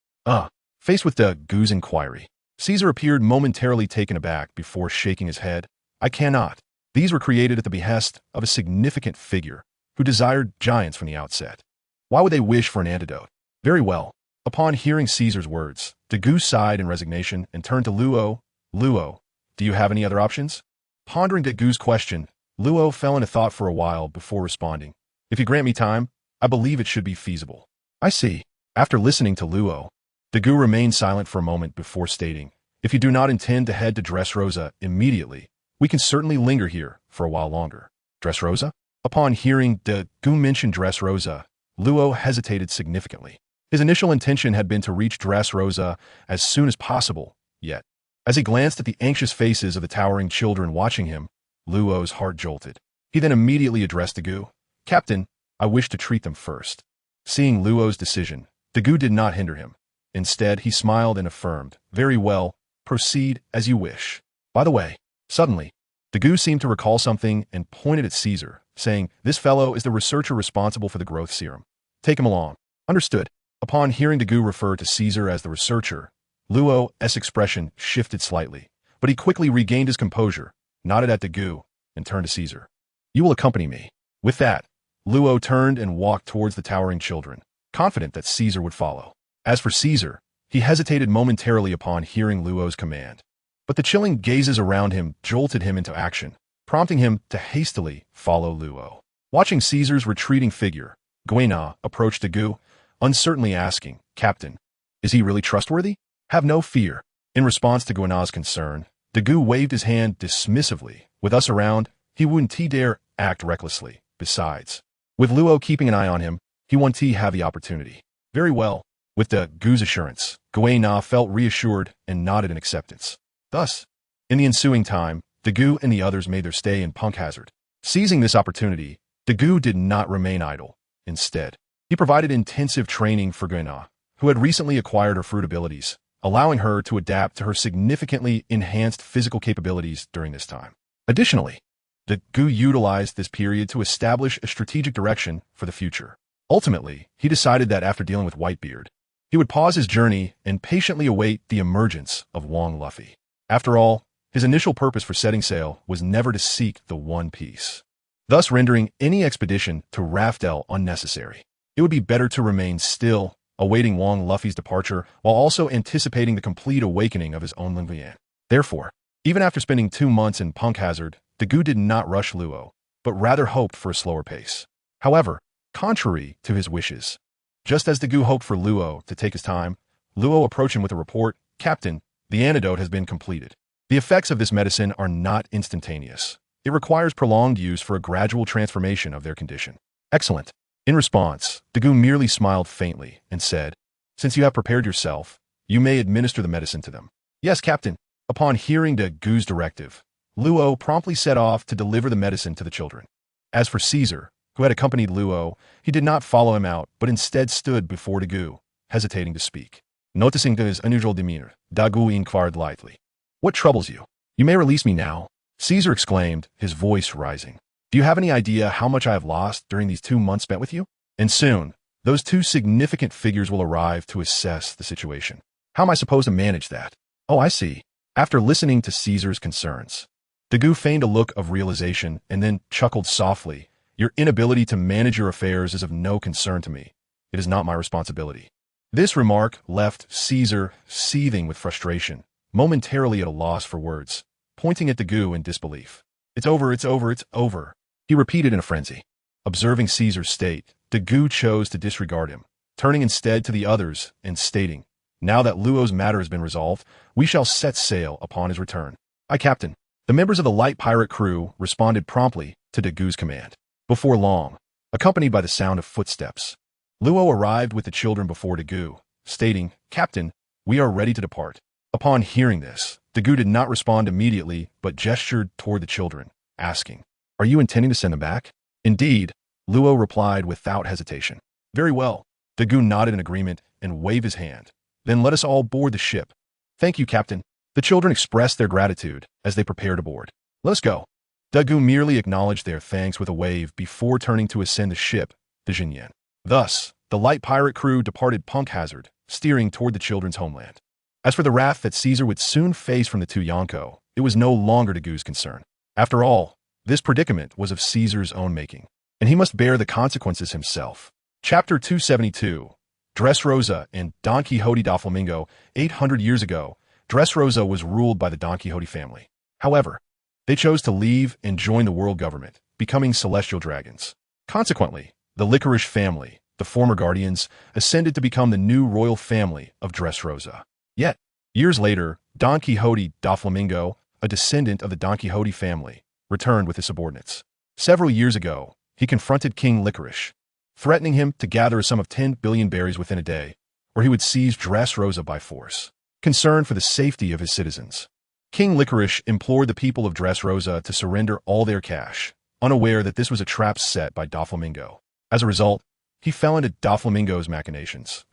[SPEAKER 1] Faced with Dagu's inquiry, Caesar appeared momentarily taken aback before shaking his head. "I cannot. These were created at the behest of a significant figure who desired giants from the outset. Why would they wish for an antidote?" "Very well." Upon hearing Caesar's words, Dagu sighed in resignation and turned to Luo. "Luo, do you have any other options?" Pondering Dagu's question, Luo fell into thought for a while before responding. "If you grant me time, I believe it should be feasible." "I see." After listening to Luo, Dagu remained silent for a moment before stating, "If you do not intend to head to Dressrosa immediately, we can certainly linger here for a while longer." "Dressrosa?" Upon hearing Dagu mention Dressrosa, Luo hesitated significantly. His initial intention had been to reach Dressrosa as soon as possible, yet, as he glanced at the anxious faces of the towering children watching him, Luo's heart jolted. He then immediately addressed Dagu. "Captain, I wish to treat them first." Seeing Luo's decision, Dagu did not hinder him. Instead, he smiled and affirmed, "Very well, proceed as you wish." By the way, suddenly, Dagu seemed to recall something and pointed at Caesar, saying, "This fellow is the researcher responsible for the growth serum. Take him along." "Understood." Upon hearing Dagu refer to Caesar as the researcher, Luo's expression shifted slightly, but he quickly regained his composure, nodded at Dagu, and turned to Caesar. "You will accompany me." With that, Luo turned and walked towards the towering children, confident that Caesar would follow. As for Caesar, he hesitated momentarily upon hearing Luo's command. But the chilling gazes around him jolted him into action, prompting him to hastily follow Luo. Watching Caesar's retreating figure, Guena approached Dagu, uncertainly asking, "Captain, is he really trustworthy?" "Have no fear." In response to Guena's concern, Dagu waved his hand dismissively. "With us around, he wouldn't dare act recklessly. Besides, with Luo keeping an eye on him, he won't have the opportunity." "Very well." With Dagu's assurance, Guena felt reassured and nodded in acceptance. Thus, in the ensuing time, Dagu and the others made their stay in Punkhazard. Seizing this opportunity, Dagu did not remain idle. Instead, he provided intensive training for Guena, who had recently acquired her fruit abilities, allowing her to adapt to her significantly enhanced physical capabilities during this time. Additionally, Dagu utilized this period to establish a strategic direction for the future. Ultimately, he decided that after dealing with Whitebeard, he would pause his journey and patiently await the emergence of Wong Luffy. After all, his initial purpose for setting sail was never to seek the One Piece, thus rendering any expedition to Raftel unnecessary. It would be better to remain still, awaiting Wong Luffy's departure, while also anticipating the complete awakening of his own Lin Vian. Therefore, even after spending 2 months in Punkhazard, Dagu did not rush Luo, but rather hoped for a slower pace. However, contrary to his wishes, just as Dagu hoped for Luo to take his time, Luo approached him with a report, "Captain, the antidote has been completed. The effects of this medicine are not instantaneous. It requires prolonged use for a gradual transformation of their condition." "Excellent." In response, Dagu merely smiled faintly and said, "Since you have prepared yourself, you may administer the medicine to them." "Yes, Captain." Upon hearing Dagu's directive, Luo promptly set off to deliver the medicine to the children. As for Caesar, who had accompanied Luo, he did not follow him out, but instead stood before Dagu, hesitating to speak. Noticing his unusual demeanor, Dagu inquired lightly. "What troubles you? You may release me now," Caesar exclaimed, his voice rising. "Do you have any idea how much I have lost during these 2 months spent with you? And soon, those 2 significant figures will arrive to assess the situation. How am I supposed to manage that?" "Oh, I see." After listening to Caesar's concerns, Dagu feigned a look of realization and then chuckled softly. "Your inability to manage your affairs is of no concern to me. It is not my responsibility." This remark left Caesar seething with frustration, momentarily at a loss for words, pointing at Dagu in disbelief. "It's over, it's over, it's over," he repeated in a frenzy. Observing Caesar's state, Dagu chose to disregard him, turning instead to the others and stating, "Now that Luo's matter has been resolved, we shall set sail upon his return." "Aye, Captain." The members of the light pirate crew responded promptly to Dagu's command. Before long, accompanied by the sound of footsteps, Luo arrived with the children before Dagu, stating, "Captain, we are ready to depart." Upon hearing this, Dagu did not respond immediately but gestured toward the children, asking, "Are you intending to send them back?" "Indeed," Luo replied without hesitation. "Very well." Dagu nodded in agreement and waved his hand. "Then let us all board the ship." "Thank you, Captain." The children expressed their gratitude as they prepared to board. "Let us go." Dagu merely acknowledged their thanks with a wave before turning to ascend the ship, the Jinyan. Thus, the light pirate crew departed punkhazard, steering toward the children's homeland. As for the wrath that Caesar would soon face from the 2 Yonko, it was no longer Dagu's concern. After all, this predicament was of Caesar's own making, and he must bear the consequences himself. Chapter 272. Dressrosa and Don Quixote Doflamingo. 800 years ago, Dressrosa was ruled by the Don Quixote family. However, they chose to leave and join the world government, becoming celestial dragons. Consequently, the Licorice family, the former guardians, ascended to become the new royal family of Dressrosa. Yet, years later, Don Quixote Doflamingo, a descendant of the Don Quixote family, returned with his subordinates. Several years ago, he confronted King Licorice, threatening him to gather a sum of 10 billion berries within a day, or he would seize Dressrosa by force. Concerned for the safety of his citizens, King Licorice implored the people of Dressrosa to surrender all their cash, unaware that this was a trap set by Doflamingo. As a result, he fell into Doflamingo's machinations,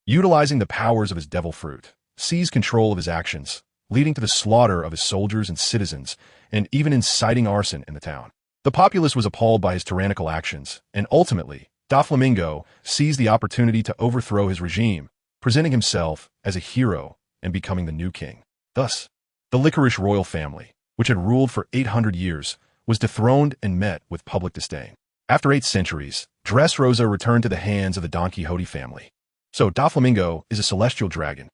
[SPEAKER 1] utilizing the powers of his devil fruit, seized control of his actions, leading to the slaughter of his soldiers and citizens, and even inciting arson in the town. The populace was appalled by his tyrannical actions, and ultimately, Doflamingo seized the opportunity to overthrow his regime, presenting himself as a hero and becoming the new king. Thus, the Licorice royal family, which had ruled for 800 years, was dethroned and met with public disdain. After 8 centuries, Dressrosa returned to the hands of the Don Quixote family. So Doflamingo is a celestial dragon.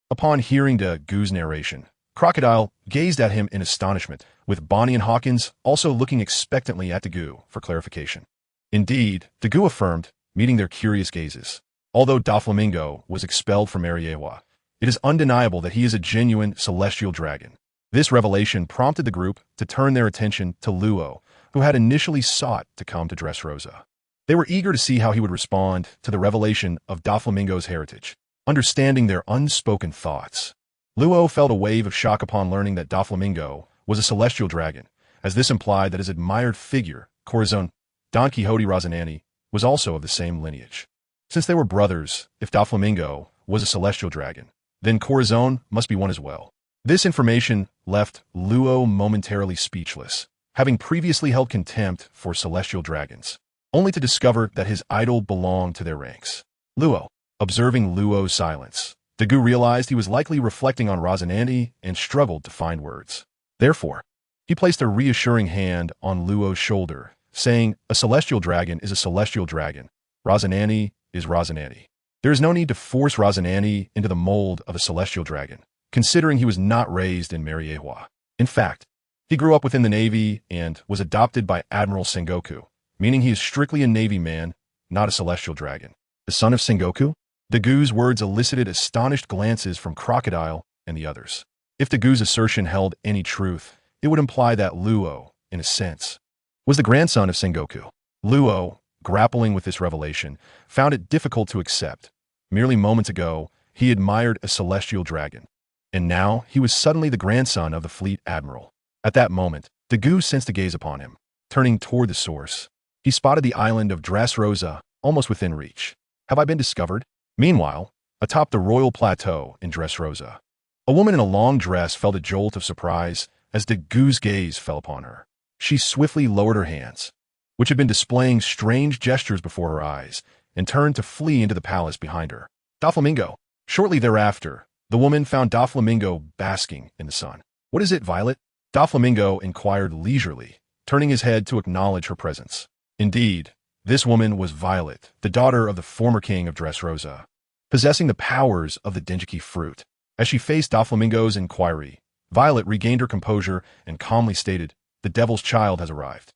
[SPEAKER 1] Upon hearing Dagu's narration, Crocodile gazed at him in astonishment, with Bonnie and Hawkins also looking expectantly at Dagu for clarification. Indeed, Dagu affirmed, meeting their curious gazes. Although Doflamingo was expelled from Mariewa, it is undeniable that he is a genuine celestial dragon. This revelation prompted the group to turn their attention to Luo, who had initially sought to come to Dressrosa. They were eager to see how he would respond to the revelation of Doflamingo's heritage, understanding their unspoken thoughts. Luo felt a wave of shock upon learning that Doflamingo was a celestial dragon, as this implied that his admired figure, Corazon, Don Quixote Rocinante, was also of the same lineage. Since they were brothers, if Doflamingo was a celestial dragon, then Corazon must be one as well. This information left Luo momentarily speechless, having previously held contempt for celestial dragons, only to discover that his idol belonged to their ranks. Luo. Observing Luo's silence, Dagu realized he was likely reflecting on Rocinante and struggled to find words. Therefore, he placed a reassuring hand on Luo's shoulder, saying, "A celestial dragon is a celestial dragon. Rocinante is Rocinante. There is no need to force Rocinante into the mold of a celestial dragon, considering he was not raised in Mariewa. In fact, he grew up within the Navy and was adopted by Admiral Sengoku, meaning he is strictly a Navy man, not a celestial dragon." The son of Sengoku? Dagu's words elicited astonished glances from Crocodile and the others. If Dagu's assertion held any truth, it would imply that Luo, in a sense, was the grandson of Sengoku. Luo, grappling with this revelation, found it difficult to accept. Merely moments ago, he admired a celestial dragon, and now he was suddenly the grandson of the fleet admiral. At that moment, Dagu sensed a gaze upon him. Turning toward the source, he spotted the island of Dressrosa almost within reach. Have I been discovered? Meanwhile, atop the royal plateau in Dressrosa, a woman in a long dress felt a jolt of surprise as Dagu's gaze fell upon her. She swiftly lowered her hands, which had been displaying strange gestures before her eyes, and turned to flee into the palace behind her. Doflamingo. Shortly thereafter, the woman found Doflamingo basking in the sun. What is it, Violet? Doflamingo inquired leisurely, turning his head to acknowledge her presence. Indeed, this woman was Violet, the daughter of the former king of Dressrosa, possessing the powers of the Dengeki fruit. As she faced Doflamingo's inquiry, Violet regained her composure and calmly stated, "The devil's child has arrived."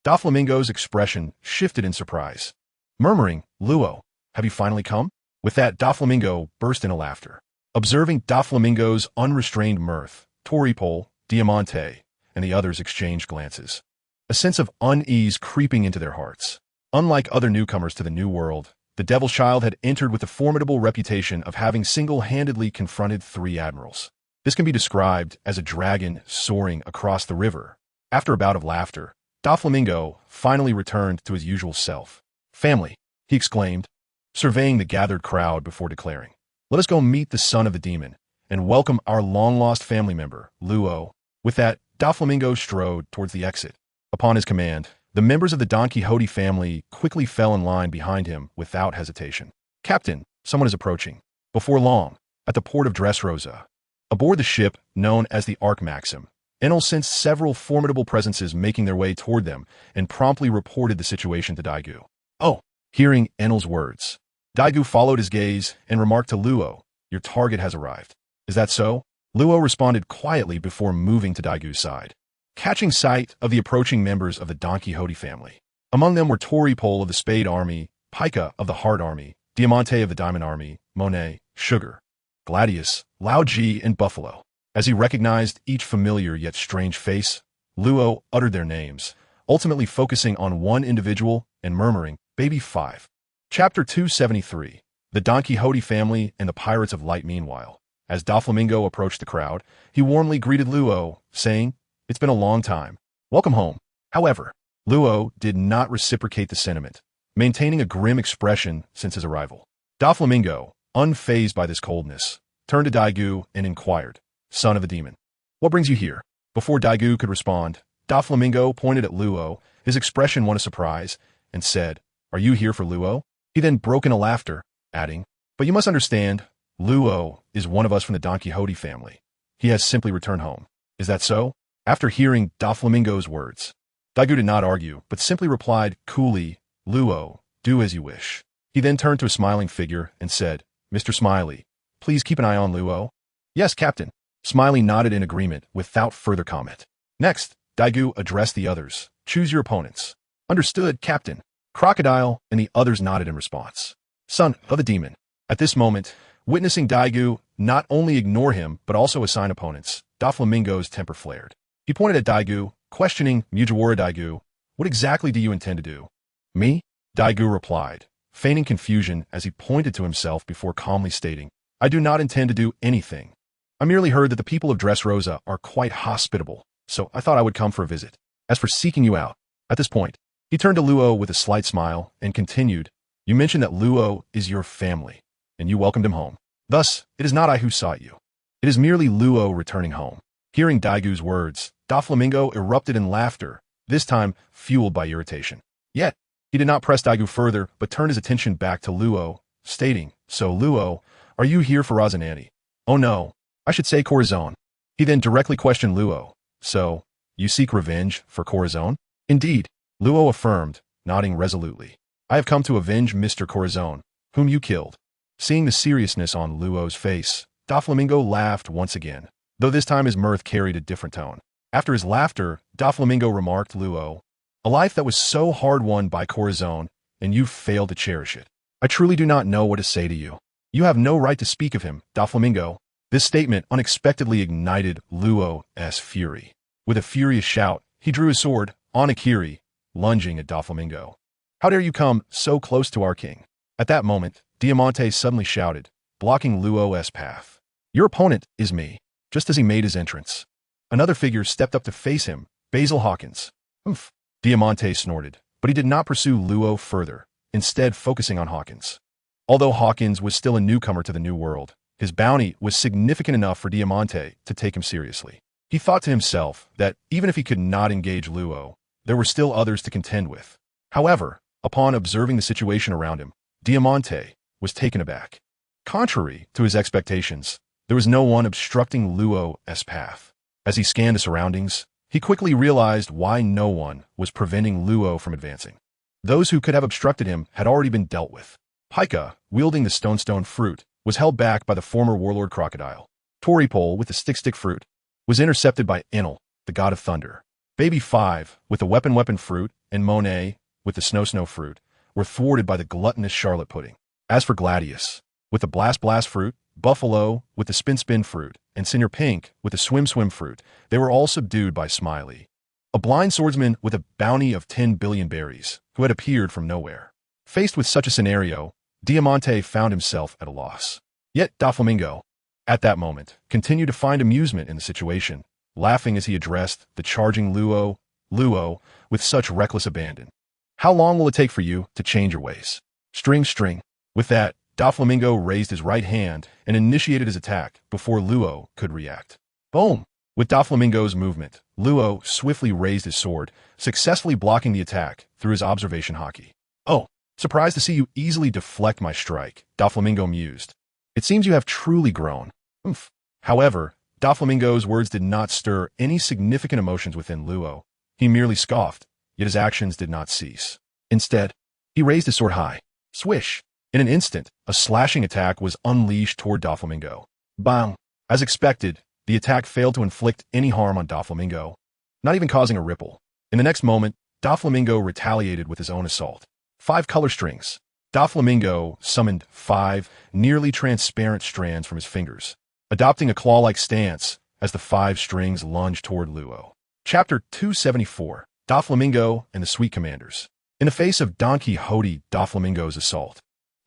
[SPEAKER 1] Doflamingo's expression shifted in surprise, murmuring, "Luo, have you finally come?" With that, Doflamingo burst into laughter. Observing Doflamingo's unrestrained mirth, Toripol, Diamante, and the others exchanged glances, a sense of unease creeping into their hearts. Unlike other newcomers to the New World, the Devil's Child had entered with the formidable reputation of having single-handedly confronted 3 admirals. This can be described as a dragon soaring across the river. After a bout of laughter, Doflamingo finally returned to his usual self. "Family," he exclaimed, surveying the gathered crowd before declaring, "Let us go meet the son of the demon and welcome our long-lost family member, Luo." With that, Doflamingo strode towards the exit. Upon his command, the members of the Don Quixote family quickly fell in line behind him without hesitation. "Captain, someone is approaching." Before long, at the port of Dressrosa, aboard the ship known as the Ark Maxim, Enel sensed several formidable presences making their way toward them and promptly reported the situation to Daigu. "Oh!" Hearing Enel's words, Daigu followed his gaze and remarked to Luo, "Your target has arrived." "Is that so?" Luo responded quietly before moving to Daigu's side, catching sight of the approaching members of the Don Quixote family. Among them were Toripol of the Spade Army, Pika of the Heart Army, Diamante of the Diamond Army, Monet, Sugar, Gladius, Lao Ji, and Buffalo. As he recognized each familiar yet strange face, Luo uttered their names, ultimately focusing on one individual and murmuring, "Baby 5. Chapter 273. The Don Quixote Family and the Pirates of Light. Meanwhile, as Doflamingo approached the crowd, he warmly greeted Luo, saying, "It's been a long time. Welcome home." However, Luo did not reciprocate the sentiment, maintaining a grim expression since his arrival. Doflamingo, unfazed by this coldness, turned to Daigu and inquired, "Son of a demon, what brings you here?" Before Daigu could respond, Doflamingo pointed at Luo, his expression one of surprise, and said, "Are you here for Luo?" He then broke into laughter, adding, "But you must understand, Luo is one of us from the Don Quixote family. He has simply returned home. Is that so?" After hearing Doflamingo's words, Daigu did not argue, but simply replied coolly, "Luo, do as you wish." He then turned to a smiling figure and said, "Mr. Smiley, please keep an eye on Luo." "Yes, Captain." Smiley nodded in agreement without further comment. Next, Daigu addressed the others. "Choose your opponents." "Understood, Captain." Crocodile and the others nodded in response. "Son of a demon." At this moment, witnessing Daigu not only ignore him but also assign opponents, Doflamingo's temper flared. He pointed at Daigu, questioning Mujiwara. "Daigu, what exactly do you intend to do?" "Me?" Daigu replied, feigning confusion as he pointed to himself before calmly stating, "I do not intend to do anything. I merely heard that the people of Dressrosa are quite hospitable, so I thought I would come for a visit. As for seeking you out," at this point, he turned to Luo with a slight smile and continued, "You mentioned that Luo is your family, and you welcomed him home. Thus, it is not I who sought you. It is merely Luo returning home." Hearing Daigu's words, Doflamingo erupted in laughter, this time fueled by irritation. Yet, he did not press Daigu further, but turned his attention back to Luo, stating, "So, Luo, are you here for Rosinante?" "Oh no, I should say Corazon." He then directly questioned Luo, "So, you seek revenge for Corazon?" "Indeed," Luo affirmed, nodding resolutely. "I have come to avenge Mr. Corazon, whom you killed." Seeing the seriousness on Luo's face, Doflamingo laughed once again, though this time his mirth carried a different tone. After his laughter, Doflamingo remarked, "Luo, a life that was so hard-won by Corazon, and you failed to cherish it. I truly do not know what to say to you. You have no right to speak of him, Doflamingo." This statement unexpectedly ignited Luo's fury. With a furious shout, he drew his sword, Onakiri, lunging at Doflamingo. "How dare you come so close to our king?" At that moment, Diamante suddenly shouted, blocking Luo's path. "Your opponent is me." Just as he made his entrance, another figure stepped up to face him, Basil Hawkins. "Humph," Diamante snorted, but he did not pursue Luo further, instead focusing on Hawkins. Although Hawkins was still a newcomer to the New World, his bounty was significant enough for Diamante to take him seriously. He thought to himself that even if he could not engage Luo, there were still others to contend with. However, upon observing the situation around him, Diamante was taken aback. Contrary to his expectations, there was no one obstructing Luo's path. As he scanned the surroundings, he quickly realized why no one was preventing Luo from advancing. Those who could have obstructed him had already been dealt with. Pika, wielding the stone fruit, was held back by the former warlord crocodile. Toripole, with the stick fruit, was intercepted by Enel, the god of thunder. Baby 5, with the weapon fruit, and Monet, with the snow fruit, were thwarted by the gluttonous Charlotte pudding. As for Gladius, with the blast fruit, Buffalo, with the spin fruit, and Senior Pink, with the swim fruit, they were all subdued by Smiley, a blind swordsman with a bounty of 10 billion berries, who had appeared from nowhere. Faced with such a scenario, Diamante found himself at a loss. Yet Doflamingo, at that moment, continued to find amusement in the situation, laughing as he addressed the charging Luo with such reckless abandon. How long will it take for you to change your ways? String. With that, Doflamingo raised his right hand and initiated his attack before Luo could react. Boom! With Doflamingo's movement, Luo swiftly raised his sword, successfully blocking the attack through his observation haki. Oh, surprised to see you easily deflect my strike, Doflamingo mused. It seems you have truly grown. Oomph. However, Doflamingo's words did not stir any significant emotions within Luo. He merely scoffed, yet his actions did not cease. Instead, he raised his sword high. Swish! In an instant, a slashing attack was unleashed toward Doflamingo. Bang! As expected, the attack failed to inflict any harm on Doflamingo, not even causing a ripple. In the next moment, Doflamingo retaliated with his own assault. 5 color strings. Doflamingo summoned 5 nearly transparent strands from his fingers, adopting a claw-like stance as the 5 strings lunged toward Luo. Chapter 274, Doflamingo and the Sweet Commanders. In the face of Don Quixote Doflamingo's assault,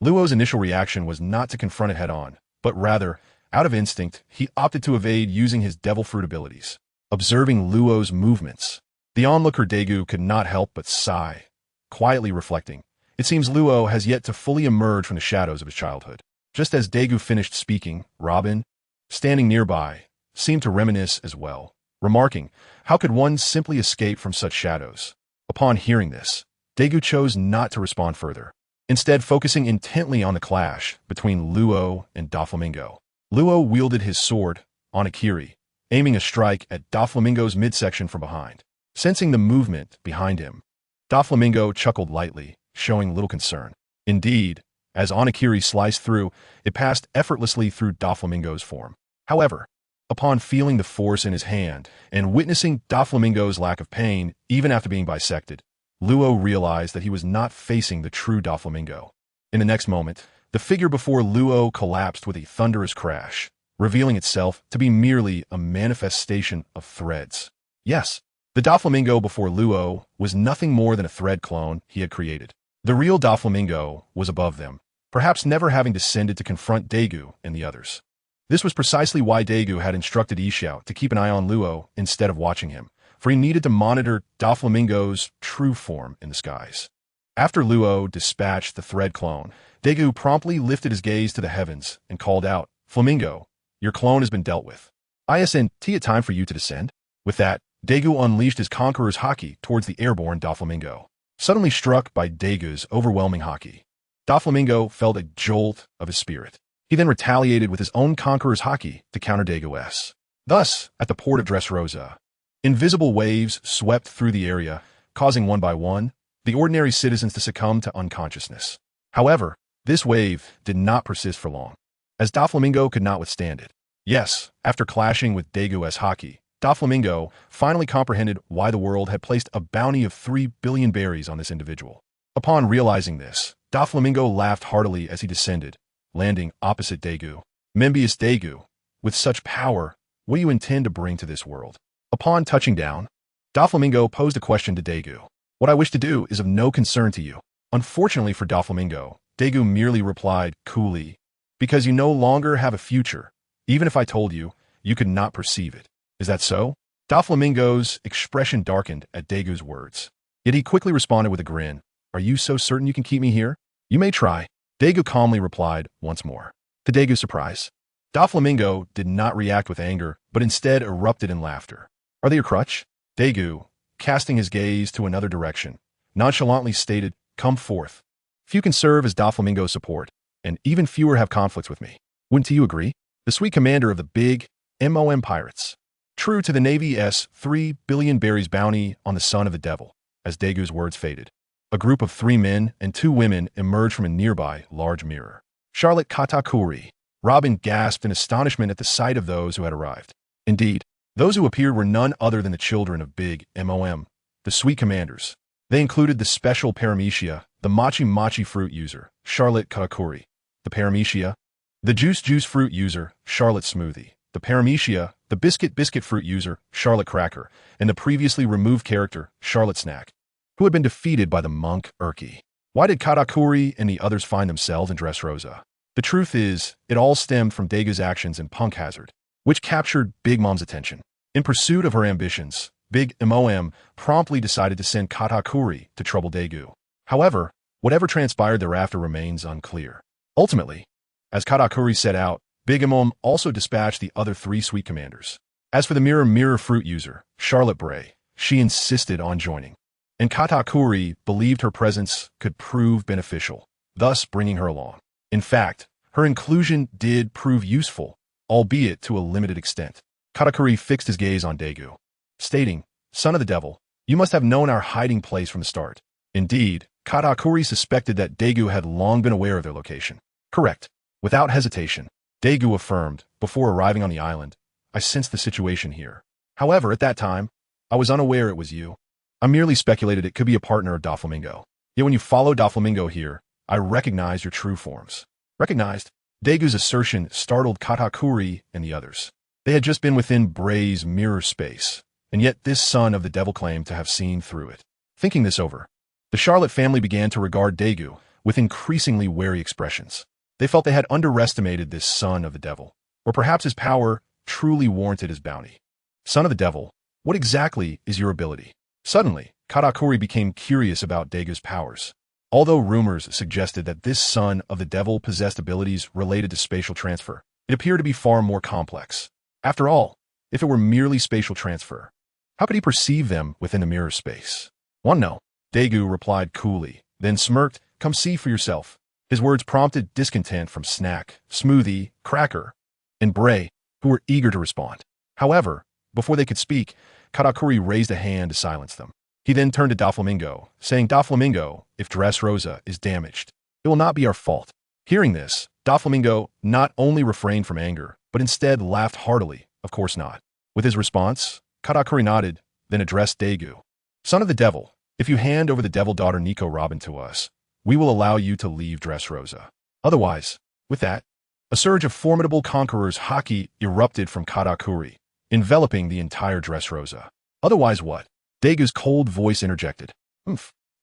[SPEAKER 1] Luo's initial reaction was not to confront it head-on, but rather, out of instinct, he opted to evade using his devil fruit abilities. Observing Luo's movements, the onlooker Daegu could not help but sigh, quietly reflecting, it seems Luo has yet to fully emerge from the shadows of his childhood. Just as Daegu finished speaking, Robin, standing nearby, seemed to reminisce as well, remarking, how could one simply escape from such shadows? Upon hearing this, Daegu chose not to respond further, instead focusing intently on the clash between Luo and Doflamingo. Luo wielded his sword, Onakiri, aiming a strike at Doflamingo's midsection from behind. Sensing the movement behind him, Doflamingo chuckled lightly, showing little concern. Indeed, as Onakiri sliced through, it passed effortlessly through Doflamingo's form. However, upon feeling the force in his hand and witnessing Doflamingo's lack of pain even after being bisected, Luo realized that he was not facing the true Doflamingo. In the next moment, the figure before Luo collapsed with a thunderous crash, revealing itself to be merely a manifestation of threads. Yes, the Doflamingo before Luo was nothing more than a thread clone he had created. The real Doflamingo was above them, perhaps never having descended to confront Daegu and the others. This was precisely why Daegu had instructed Xiao to keep an eye on Luo instead of watching him, for he needed to monitor Doflamingo's true form in the skies. After Luo dispatched the thread clone, Daegu promptly lifted his gaze to the heavens and called out, Flamingo, your clone has been dealt with. Isn't it time for you to descend? With that, Daegu unleashed his Conqueror's haki towards the airborne Doflamingo. Suddenly struck by Daegu's overwhelming haki, Doflamingo felt a jolt of his spirit. He then retaliated with his own Conqueror's haki to counter Daegu's. Thus, at the port of Dressrosa, invisible waves swept through the area, causing one by one the ordinary citizens to succumb to unconsciousness. However, this wave did not persist for long, as Doflamingo could not withstand it. Yes, after clashing with Daegu's haki, Doflamingo finally comprehended why the world had placed a bounty of 3 billion berries on this individual. Upon realizing this, Doflamingo laughed heartily as he descended, landing opposite Daegu. Membius Daegu, with such power, what do you intend to bring to this world? Upon touching down, Doflamingo posed a question to Daegu. What I wish to do is of no concern to you. Unfortunately for Doflamingo, Daegu merely replied coolly, because you no longer have a future. Even if I told you, you could not perceive it. Is that so? Doflamingo's expression darkened at Daegu's words. Yet he quickly responded with a grin. Are you so certain you can keep me here? You may try. Daegu calmly replied once more. To Daegu's surprise, Doflamingo did not react with anger, but instead erupted in laughter. Are they your crutch? Daegu, casting his gaze to another direction, nonchalantly stated, come forth. Few can serve as Doflamingo's support, and even fewer have conflicts with me. Wouldn't you agree? The sweet commander of the big MOM pirates. True to the Navy's 3 billion berries bounty on the son of the devil, as Daegu's words faded. A group of 3 men and 2 women emerged from a nearby large mirror. Charlotte Katakuri. Robin gasped in astonishment at the sight of those who had arrived. Indeed, those who appeared were none other than the children of Big MOM, the sweet commanders. They included the special paramecia, the mochi fruit user, Charlotte Katakuri, the paramecia, the juice fruit user, Charlotte Smoothie, the paramecia, the biscuit fruit user, Charlotte Cracker, and the previously removed character, Charlotte Snack, who had been defeated by the monk Urki. Why did Katakuri and the others find themselves in Dressrosa? The truth is, it all stemmed from Daegu's actions in Punk Hazard, which captured Big Mom's attention. In pursuit of her ambitions, Big MOM promptly decided to send Katakuri to trouble Daegu. However, whatever transpired thereafter remains unclear. Ultimately, as Katakuri set out, Big MOM also dispatched the other 3 sweet commanders. As for the mirror fruit user, Charlotte Bray, she insisted on joining, and Katakuri believed her presence could prove beneficial, thus bringing her along. In fact, her inclusion did prove useful, albeit to a limited extent. Katakuri fixed his gaze on Daegu, stating, Son of the devil, you must have known our hiding place from the start. Indeed, Katakuri suspected that Daegu had long been aware of their location. Correct. Without hesitation, Daegu affirmed, before arriving on the island, I sensed the situation here. However, at that time, I was unaware it was you. I merely speculated it could be a partner of Doflamingo. Yet when you followed Doflamingo here, I recognized your true forms. Recognized? Daegu's assertion startled Katakuri and the others. They had just been within Bray's mirror space, and yet this son of the devil claimed to have seen through it. Thinking this over, the Charlotte family began to regard Daegu with increasingly wary expressions. They felt they had underestimated this son of the devil, or perhaps his power truly warranted his bounty. Son of the devil, what exactly is your ability? Suddenly, Katakuri became curious about Daegu's powers. Although rumors suggested that this son of the devil possessed abilities related to spatial transfer, it appeared to be far more complex. After all, if it were merely spatial transfer, how could he perceive them within the mirror space? One no. Daegu replied coolly, then smirked, come see for yourself. His words prompted discontent from Snack, Smoothie, Cracker, and Bray, who were eager to respond. However, before they could speak, Katakuri raised a hand to silence them. He then turned to Doflamingo, saying, Doflamingo, if Dressrosa is damaged, it will not be our fault. Hearing this, Doflamingo not only refrained from anger, but instead laughed heartily, of course not. With his response, Katakuri nodded, then addressed Daegu. Son of the devil, if you hand over the devil daughter Nico Robin to us, we will allow you to leave Dressrosa. Otherwise, with that, a surge of formidable conquerors haki erupted from Katakuri, enveloping the entire Dressrosa. Otherwise what? Daegu's cold voice interjected.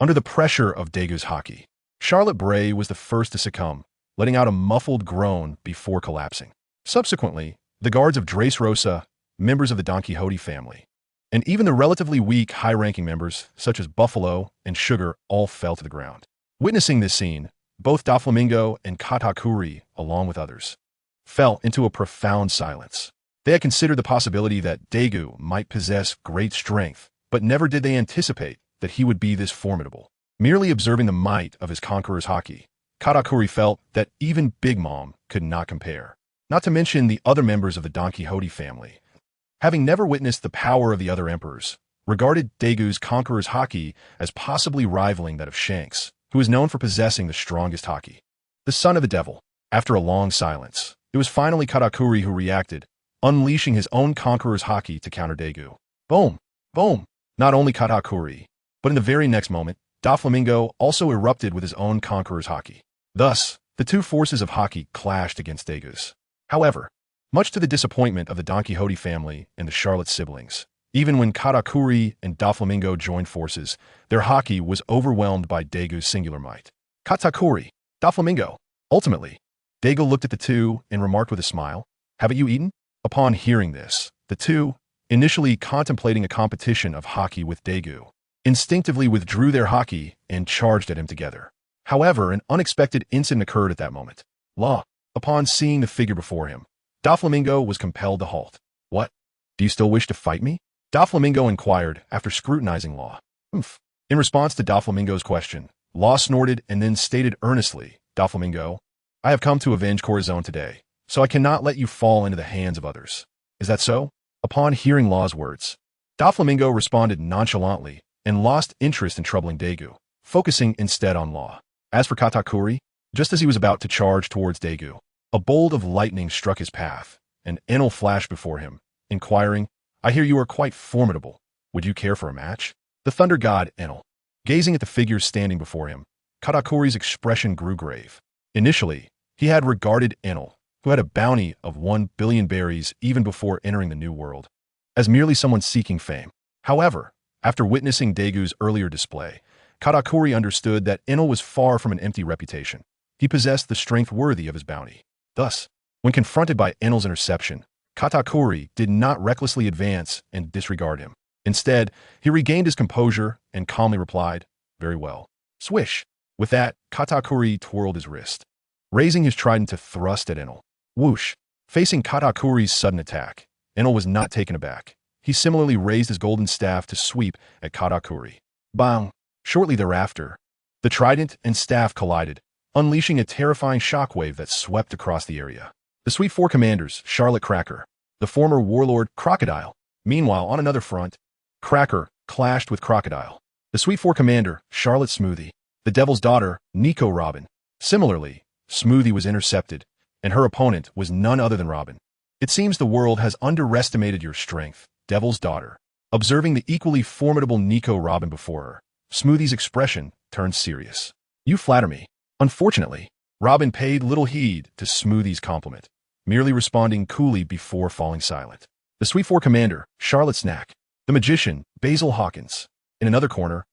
[SPEAKER 1] Under the pressure of Daegu's haki, Charlotte Bray was the first to succumb, letting out a muffled groan before collapsing. Subsequently, the guards of Dressrosa, members of the Don Quixote family, and even the relatively weak high-ranking members, such as Buffalo and Sugar, all fell to the ground. Witnessing this scene, both Doflamingo and Katakuri, along with others, fell into a profound silence. They had considered the possibility that Daegu might possess great strength, but never did they anticipate that he would be this formidable. Merely observing the might of his conqueror's haki, Katakuri felt that even Big Mom could not compare. Not to mention the other members of the Don Quixote family, having never witnessed the power of the other emperors, regarded Daegu's conqueror's haki as possibly rivaling that of Shanks, who is known for possessing the strongest haki. The son of the devil. After a long silence, it was finally Katakuri who reacted, unleashing his own conqueror's haki to counter Daegu. Boom! Boom! Not only Katakuri, but in the very next moment, Doflamingo also erupted with his own conqueror's haki. Thus, the two forces of haki clashed against Daegu's. However, much to the disappointment of the Don Quixote family and the Charlotte siblings, even when Katakuri and Doflamingo joined forces, their haki was overwhelmed by Daegu's singular might. Katakuri, Doflamingo. Ultimately, Daegu looked at the two and remarked with a smile, haven't you eaten? Upon hearing this, the two, initially contemplating a competition of haki with Daegu, instinctively withdrew their haki and charged at him together. However, an unexpected incident occurred at that moment. Law, upon seeing the figure before him, Doflamingo was compelled to halt. What? Do you still wish to fight me? Doflamingo inquired after scrutinizing Law. Oomph. In response to Doflamingo's question, Law snorted and then stated earnestly, Doflamingo, I have come to avenge Corazon today, so I cannot let you fall into the hands of others. Is that so? Upon hearing Law's words, Doflamingo responded nonchalantly and lost interest in troubling Daegu, focusing instead on Law. As for Katakuri, just as he was about to charge towards Daegu, a bolt of lightning struck his path, and Enel flashed before him, inquiring, I hear you are quite formidable. Would you care for a match? The thunder god Enel, gazing at the figures standing before him, Katakuri's expression grew grave. Initially, he had regarded Enel, who had a bounty of 1 billion berries even before entering the New World, as merely someone seeking fame. However, after witnessing Daegu's earlier display, Katakuri understood that Enel was far from an empty reputation. He possessed the strength worthy of his bounty. Thus, when confronted by Enel's interception, Katakuri did not recklessly advance and disregard him. Instead, he regained his composure and calmly replied, Very well. Swish. With that, Katakuri twirled his wrist, raising his trident to thrust at Enel. Whoosh. Facing Katakuri's sudden attack, Enel was not taken aback. He similarly raised his golden staff to sweep at Katakuri. Bang! Shortly thereafter, the trident and staff collided, unleashing a terrifying shockwave that swept across the area. The Sweet Four commanders, Charlotte Cracker, the former warlord Crocodile. Meanwhile, on another front, Cracker clashed with Crocodile. The Sweet Four commander, Charlotte Smoothie, the Devil's daughter, Nico Robin. Similarly, Smoothie was intercepted, and her opponent was none other than Robin. It seems the world has underestimated your strength, Devil's daughter. Observing the equally formidable Nico Robin before her, Smoothie's expression turned serious. You flatter me. Unfortunately, Robin paid little heed to Smoothie's compliment, merely responding coolly before falling silent. The Sweet Four commander, Charlotte Snack, the magician, Basil Hawkins. In another corner,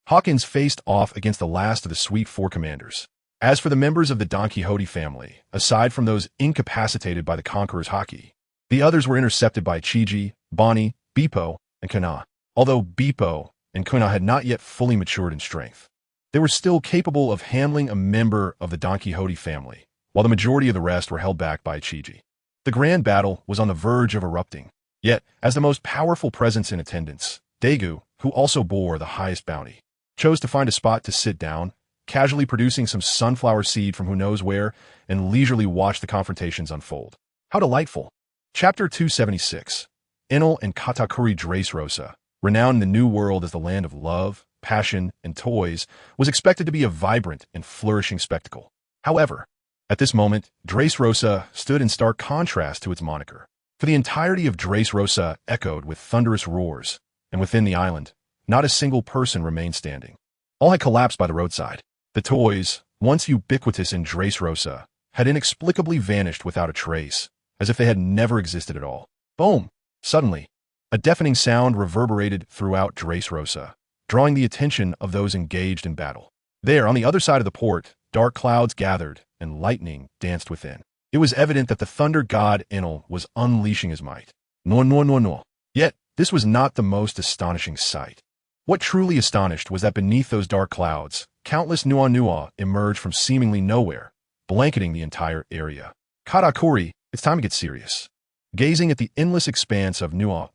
[SPEAKER 1] Hawkins faced off against the last of the Sweet Four commanders. As for the members of the Don Quixote family, aside from those incapacitated by the Conqueror's haki, the others were intercepted by Chiji, Bonnie, Beepo, and Kana. Although Beepo and Kana had not yet fully matured in strength, they were still capable of handling a member of the Don Quixote family, while the majority of the rest were held back by Chiji. The grand battle was on the verge of erupting. Yet, as the most powerful presence in attendance, Daegu, who also bore the highest bounty, chose to find a spot to sit down, casually producing some sunflower seed from who knows where, and leisurely watch the confrontations unfold. How delightful! Chapter 276. Enel and Katakuri Dressrosa, renowned in the New World as the land of love, passion, and toys, was expected to be a vibrant and flourishing spectacle. However, at this moment, Dressrosa stood in stark contrast to its moniker. For the entirety of Dressrosa echoed with thunderous roars, and within the island, not a single person remained standing. All had collapsed by the roadside. The toys, once ubiquitous in Dressrosa, had inexplicably vanished without a trace, as if they had never existed at all. Boom! Suddenly, a deafening sound reverberated throughout Dressrosa, drawing the attention of those engaged in battle. There, on the other side of the port, dark clouds gathered, and lightning danced within. It was evident that the thunder god Enel was unleashing his might. No. Yet, this was not the most astonishing sight. What truly astonished was that beneath those dark clouds, countless Nua emerged from seemingly nowhere, blanketing the entire area. Katakuri, it's time to get serious. Gazing at the endless expanse of Nua,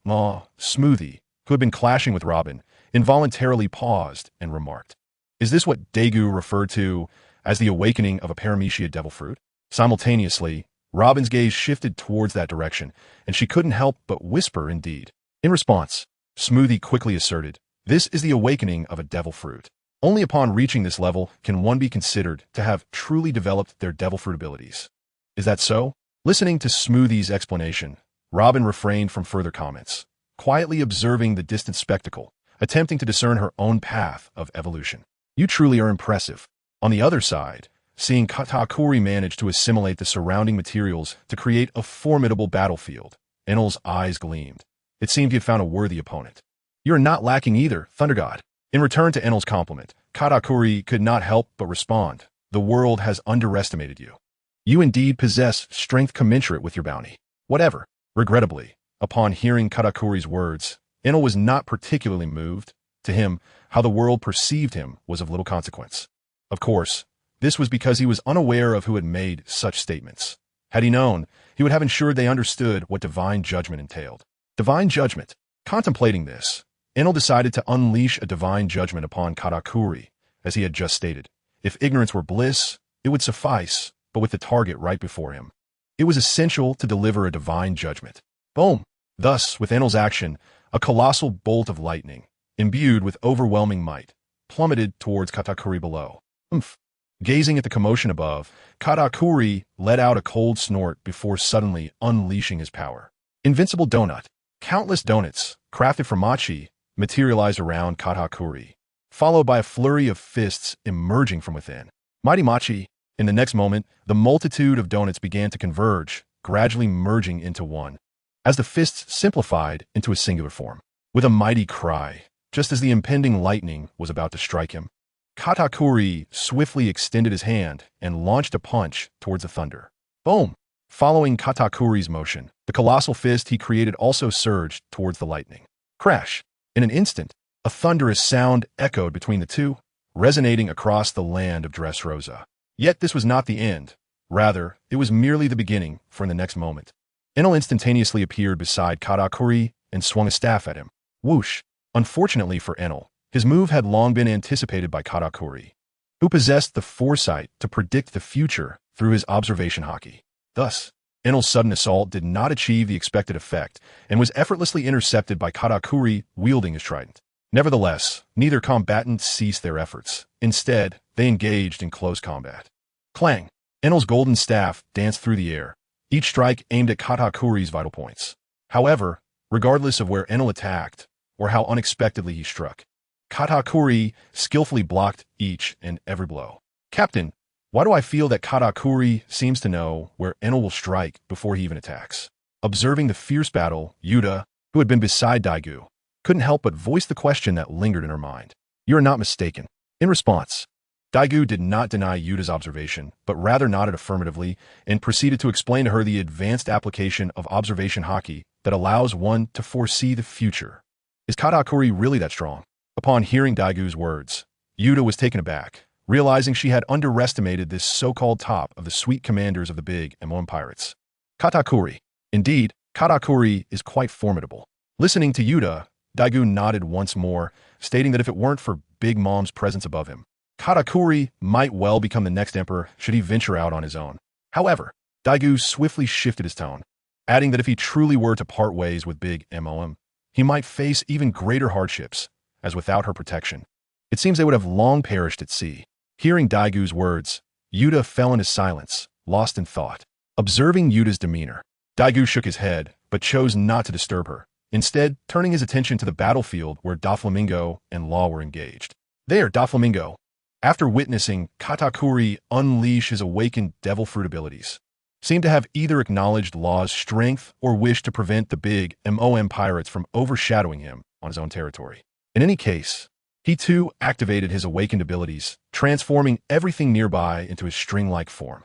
[SPEAKER 1] Smoothie, who had been clashing with Robin, involuntarily paused and remarked, Is this what Daegu referred to as the awakening of a paramecia devil fruit? Simultaneously, Robin's gaze shifted towards that direction, and she couldn't help but whisper indeed. In response, Smoothie quickly asserted, This is the awakening of a devil fruit. Only upon reaching this level can one be considered to have truly developed their devil fruit abilities. Is that so? Listening to Smoothie's explanation, Robin refrained from further comments, quietly observing the distant spectacle, attempting to discern her own path of evolution. You truly are impressive. On the other side, seeing Katakuri manage to assimilate the surrounding materials to create a formidable battlefield, Enel's eyes gleamed. It seemed he had found a worthy opponent. You are not lacking either, Thunder God. In return to Enel's compliment, Katakuri could not help but respond. The world has underestimated you. You indeed possess strength commensurate with your bounty. Whatever. Regrettably, upon hearing Katakuri's words, Enel was not particularly moved. To him, how the world perceived him was of little consequence. Of course, this was because he was unaware of who had made such statements. Had he known, he would have ensured they understood what divine judgment entailed. Divine judgment. Contemplating this, Enel decided to unleash a divine judgment upon Katakuri, as he had just stated. If ignorance were bliss, it would suffice, but with the target right before him. It was essential to deliver a divine judgment. Boom! Thus, with Enel's action, a colossal bolt of lightning, imbued with overwhelming might, plummeted towards Katakuri below. Oomph! Gazing at the commotion above, Katakuri let out a cold snort before suddenly unleashing his power. Invincible donut. Countless donuts, crafted from mochi, materialized around Katakuri, followed by a flurry of fists emerging from within. Mighty Machi. In the next moment, the multitude of donuts began to converge, gradually merging into one, as the fists simplified into a singular form. With a mighty cry, just as the impending lightning was about to strike him, Katakuri swiftly extended his hand and launched a punch towards the thunder. Boom! Following Katakuri's motion, the colossal fist he created also surged towards the lightning. Crash! In an instant, a thunderous sound echoed between the two, resonating across the land of Dressrosa. Yet this was not the end. Rather, it was merely the beginning, for in the next moment, Enel instantaneously appeared beside Katakuri and swung a staff at him. Whoosh! Unfortunately for Enel, his move had long been anticipated by Katakuri, who possessed the foresight to predict the future through his observation haki. Thus, Enel's sudden assault did not achieve the expected effect and was effortlessly intercepted by Katakuri wielding his trident. Nevertheless, neither combatant ceased their efforts. Instead, they engaged in close combat. Clang! Enel's golden staff danced through the air, each strike aimed at Katakuri's vital points. However, regardless of where Enel attacked or how unexpectedly he struck, Katakuri skillfully blocked each and every blow. Captain, why do I feel that Katakuri seems to know where Enel will strike before he even attacks? Observing the fierce battle, Yuta, who had been beside Daigu, couldn't help but voice the question that lingered in her mind. You are not mistaken. In response, Daigu did not deny Yuta's observation, but rather nodded affirmatively and proceeded to explain to her the advanced application of observation haki that allows one to foresee the future. Is Katakuri really that strong? Upon hearing Daigu's words, Yuta was taken aback, realizing she had underestimated this so-called top of the sweet commanders of the big MOM pirates. Katakuri. Indeed, Katakuri is quite formidable. Listening to Yuta, Daigu nodded once more, stating that if it weren't for Big Mom's presence above him, Katakuri might well become the next emperor should he venture out on his own. However, Daigu swiftly shifted his tone, adding that if he truly were to part ways with Big MOM, he might face even greater hardships, as without her protection, it seems they would have long perished at sea. Hearing Daigu's words, Yuta fell into silence, lost in thought. Observing Yuta's demeanor, Daigu shook his head, but chose not to disturb her, instead turning his attention to the battlefield where Doflamingo and Law were engaged. There, Doflamingo, after witnessing Katakuri unleash his awakened devil fruit abilities, seemed to have either acknowledged Law's strength or wished to prevent the big MOM pirates from overshadowing him on his own territory. In any case, he too activated his awakened abilities, transforming everything nearby into his string-like form.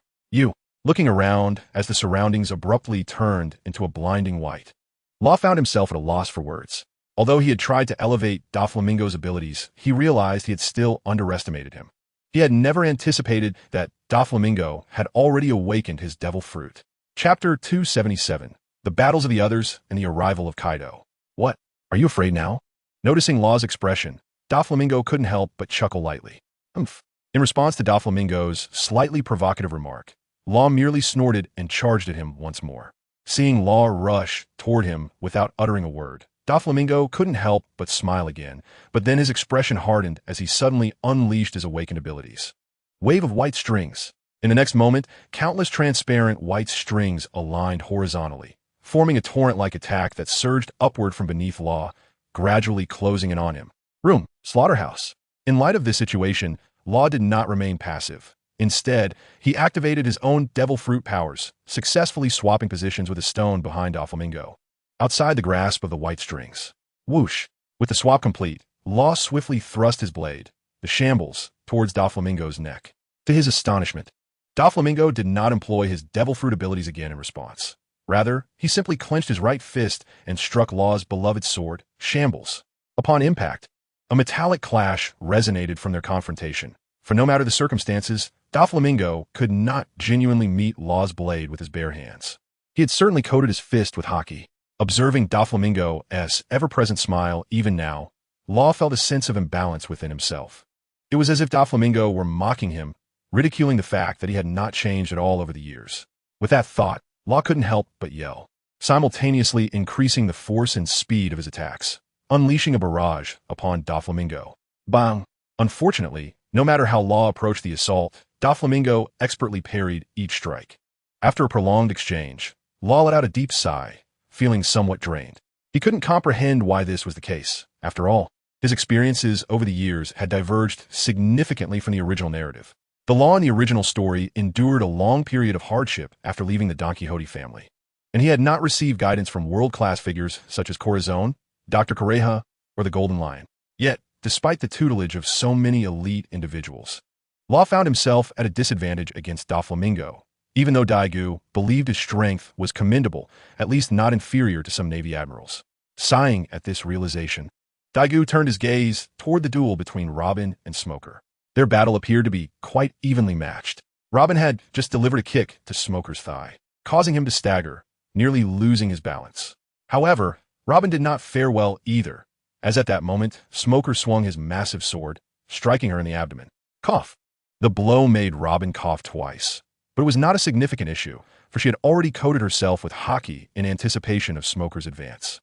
[SPEAKER 1] Looking around as the surroundings abruptly turned into a blinding white, Law found himself at a loss for words. Although he had tried to elevate Doflamingo's abilities, he realized he had still underestimated him. He had never anticipated that Doflamingo had already awakened his devil fruit. Chapter 277, The Battles of the Others and the Arrival of Kaido. What? Are you afraid now? Noticing Law's expression, Doflamingo couldn't help but chuckle lightly. Humph. In response to Doflamingo's slightly provocative remark, Law merely snorted and charged at him once more. Seeing Law rush toward him without uttering a word, Doflamingo couldn't help but smile again, but then his expression hardened as he suddenly unleashed his awakened abilities. Wave of white strings. In the next moment, countless transparent white strings aligned horizontally, forming a torrent-like attack that surged upward from beneath Law, gradually closing in on him. Room, slaughterhouse. In light of this situation, Law did not remain passive. Instead, he activated his own devil fruit powers, successfully swapping positions with a stone behind Doflamingo, outside the grasp of the white strings. Whoosh! With the swap complete, Law swiftly thrust his blade, the shambles, towards Doflamingo's neck. To his astonishment, Doflamingo did not employ his devil fruit abilities again in response. Rather, he simply clenched his right fist and struck Law's beloved sword, Shambles. Upon impact, A metallic clash resonated from their confrontation, for no matter the circumstances, Doflamingo could not genuinely meet Law's blade with his bare hands. He had certainly coated his fist with hockey. Observing Doflamingo's ever-present smile even now, Law felt a sense of imbalance within himself. It was as if Doflamingo were mocking him, ridiculing the fact that he had not changed at all over the years. With that thought, Law couldn't help but yell, simultaneously increasing the force and speed of his attacks, unleashing a barrage upon Doflamingo. Bang! Unfortunately, no matter how Law approached the assault, Doflamingo expertly parried each strike. After a prolonged exchange, Law let out a deep sigh, feeling somewhat drained. He couldn't comprehend why this was the case. After all, his experiences over the years had diverged significantly from the original narrative. The Law in the original story endured a long period of hardship after leaving the Don Quixote family, and he had not received guidance from world-class figures such as Corazon, Dr. Correja, or the Golden Lion. Yet, despite the tutelage of so many elite individuals, Law found himself at a disadvantage against Doflamingo, even though Daigou believed his strength was commendable, at least not inferior to some Navy admirals. Sighing at this realization, Daigou turned his gaze toward the duel between Robin and Smoker. Their battle appeared to be quite evenly matched. Robin had just delivered a kick to Smoker's thigh, causing him to stagger, nearly losing his balance. However, Robin did not fare well either, as at that moment, Smoker swung his massive sword, striking her in the abdomen. Cough! The blow made Robin cough twice, but it was not a significant issue, for she had already coated herself with hockey in anticipation of Smoker's advance.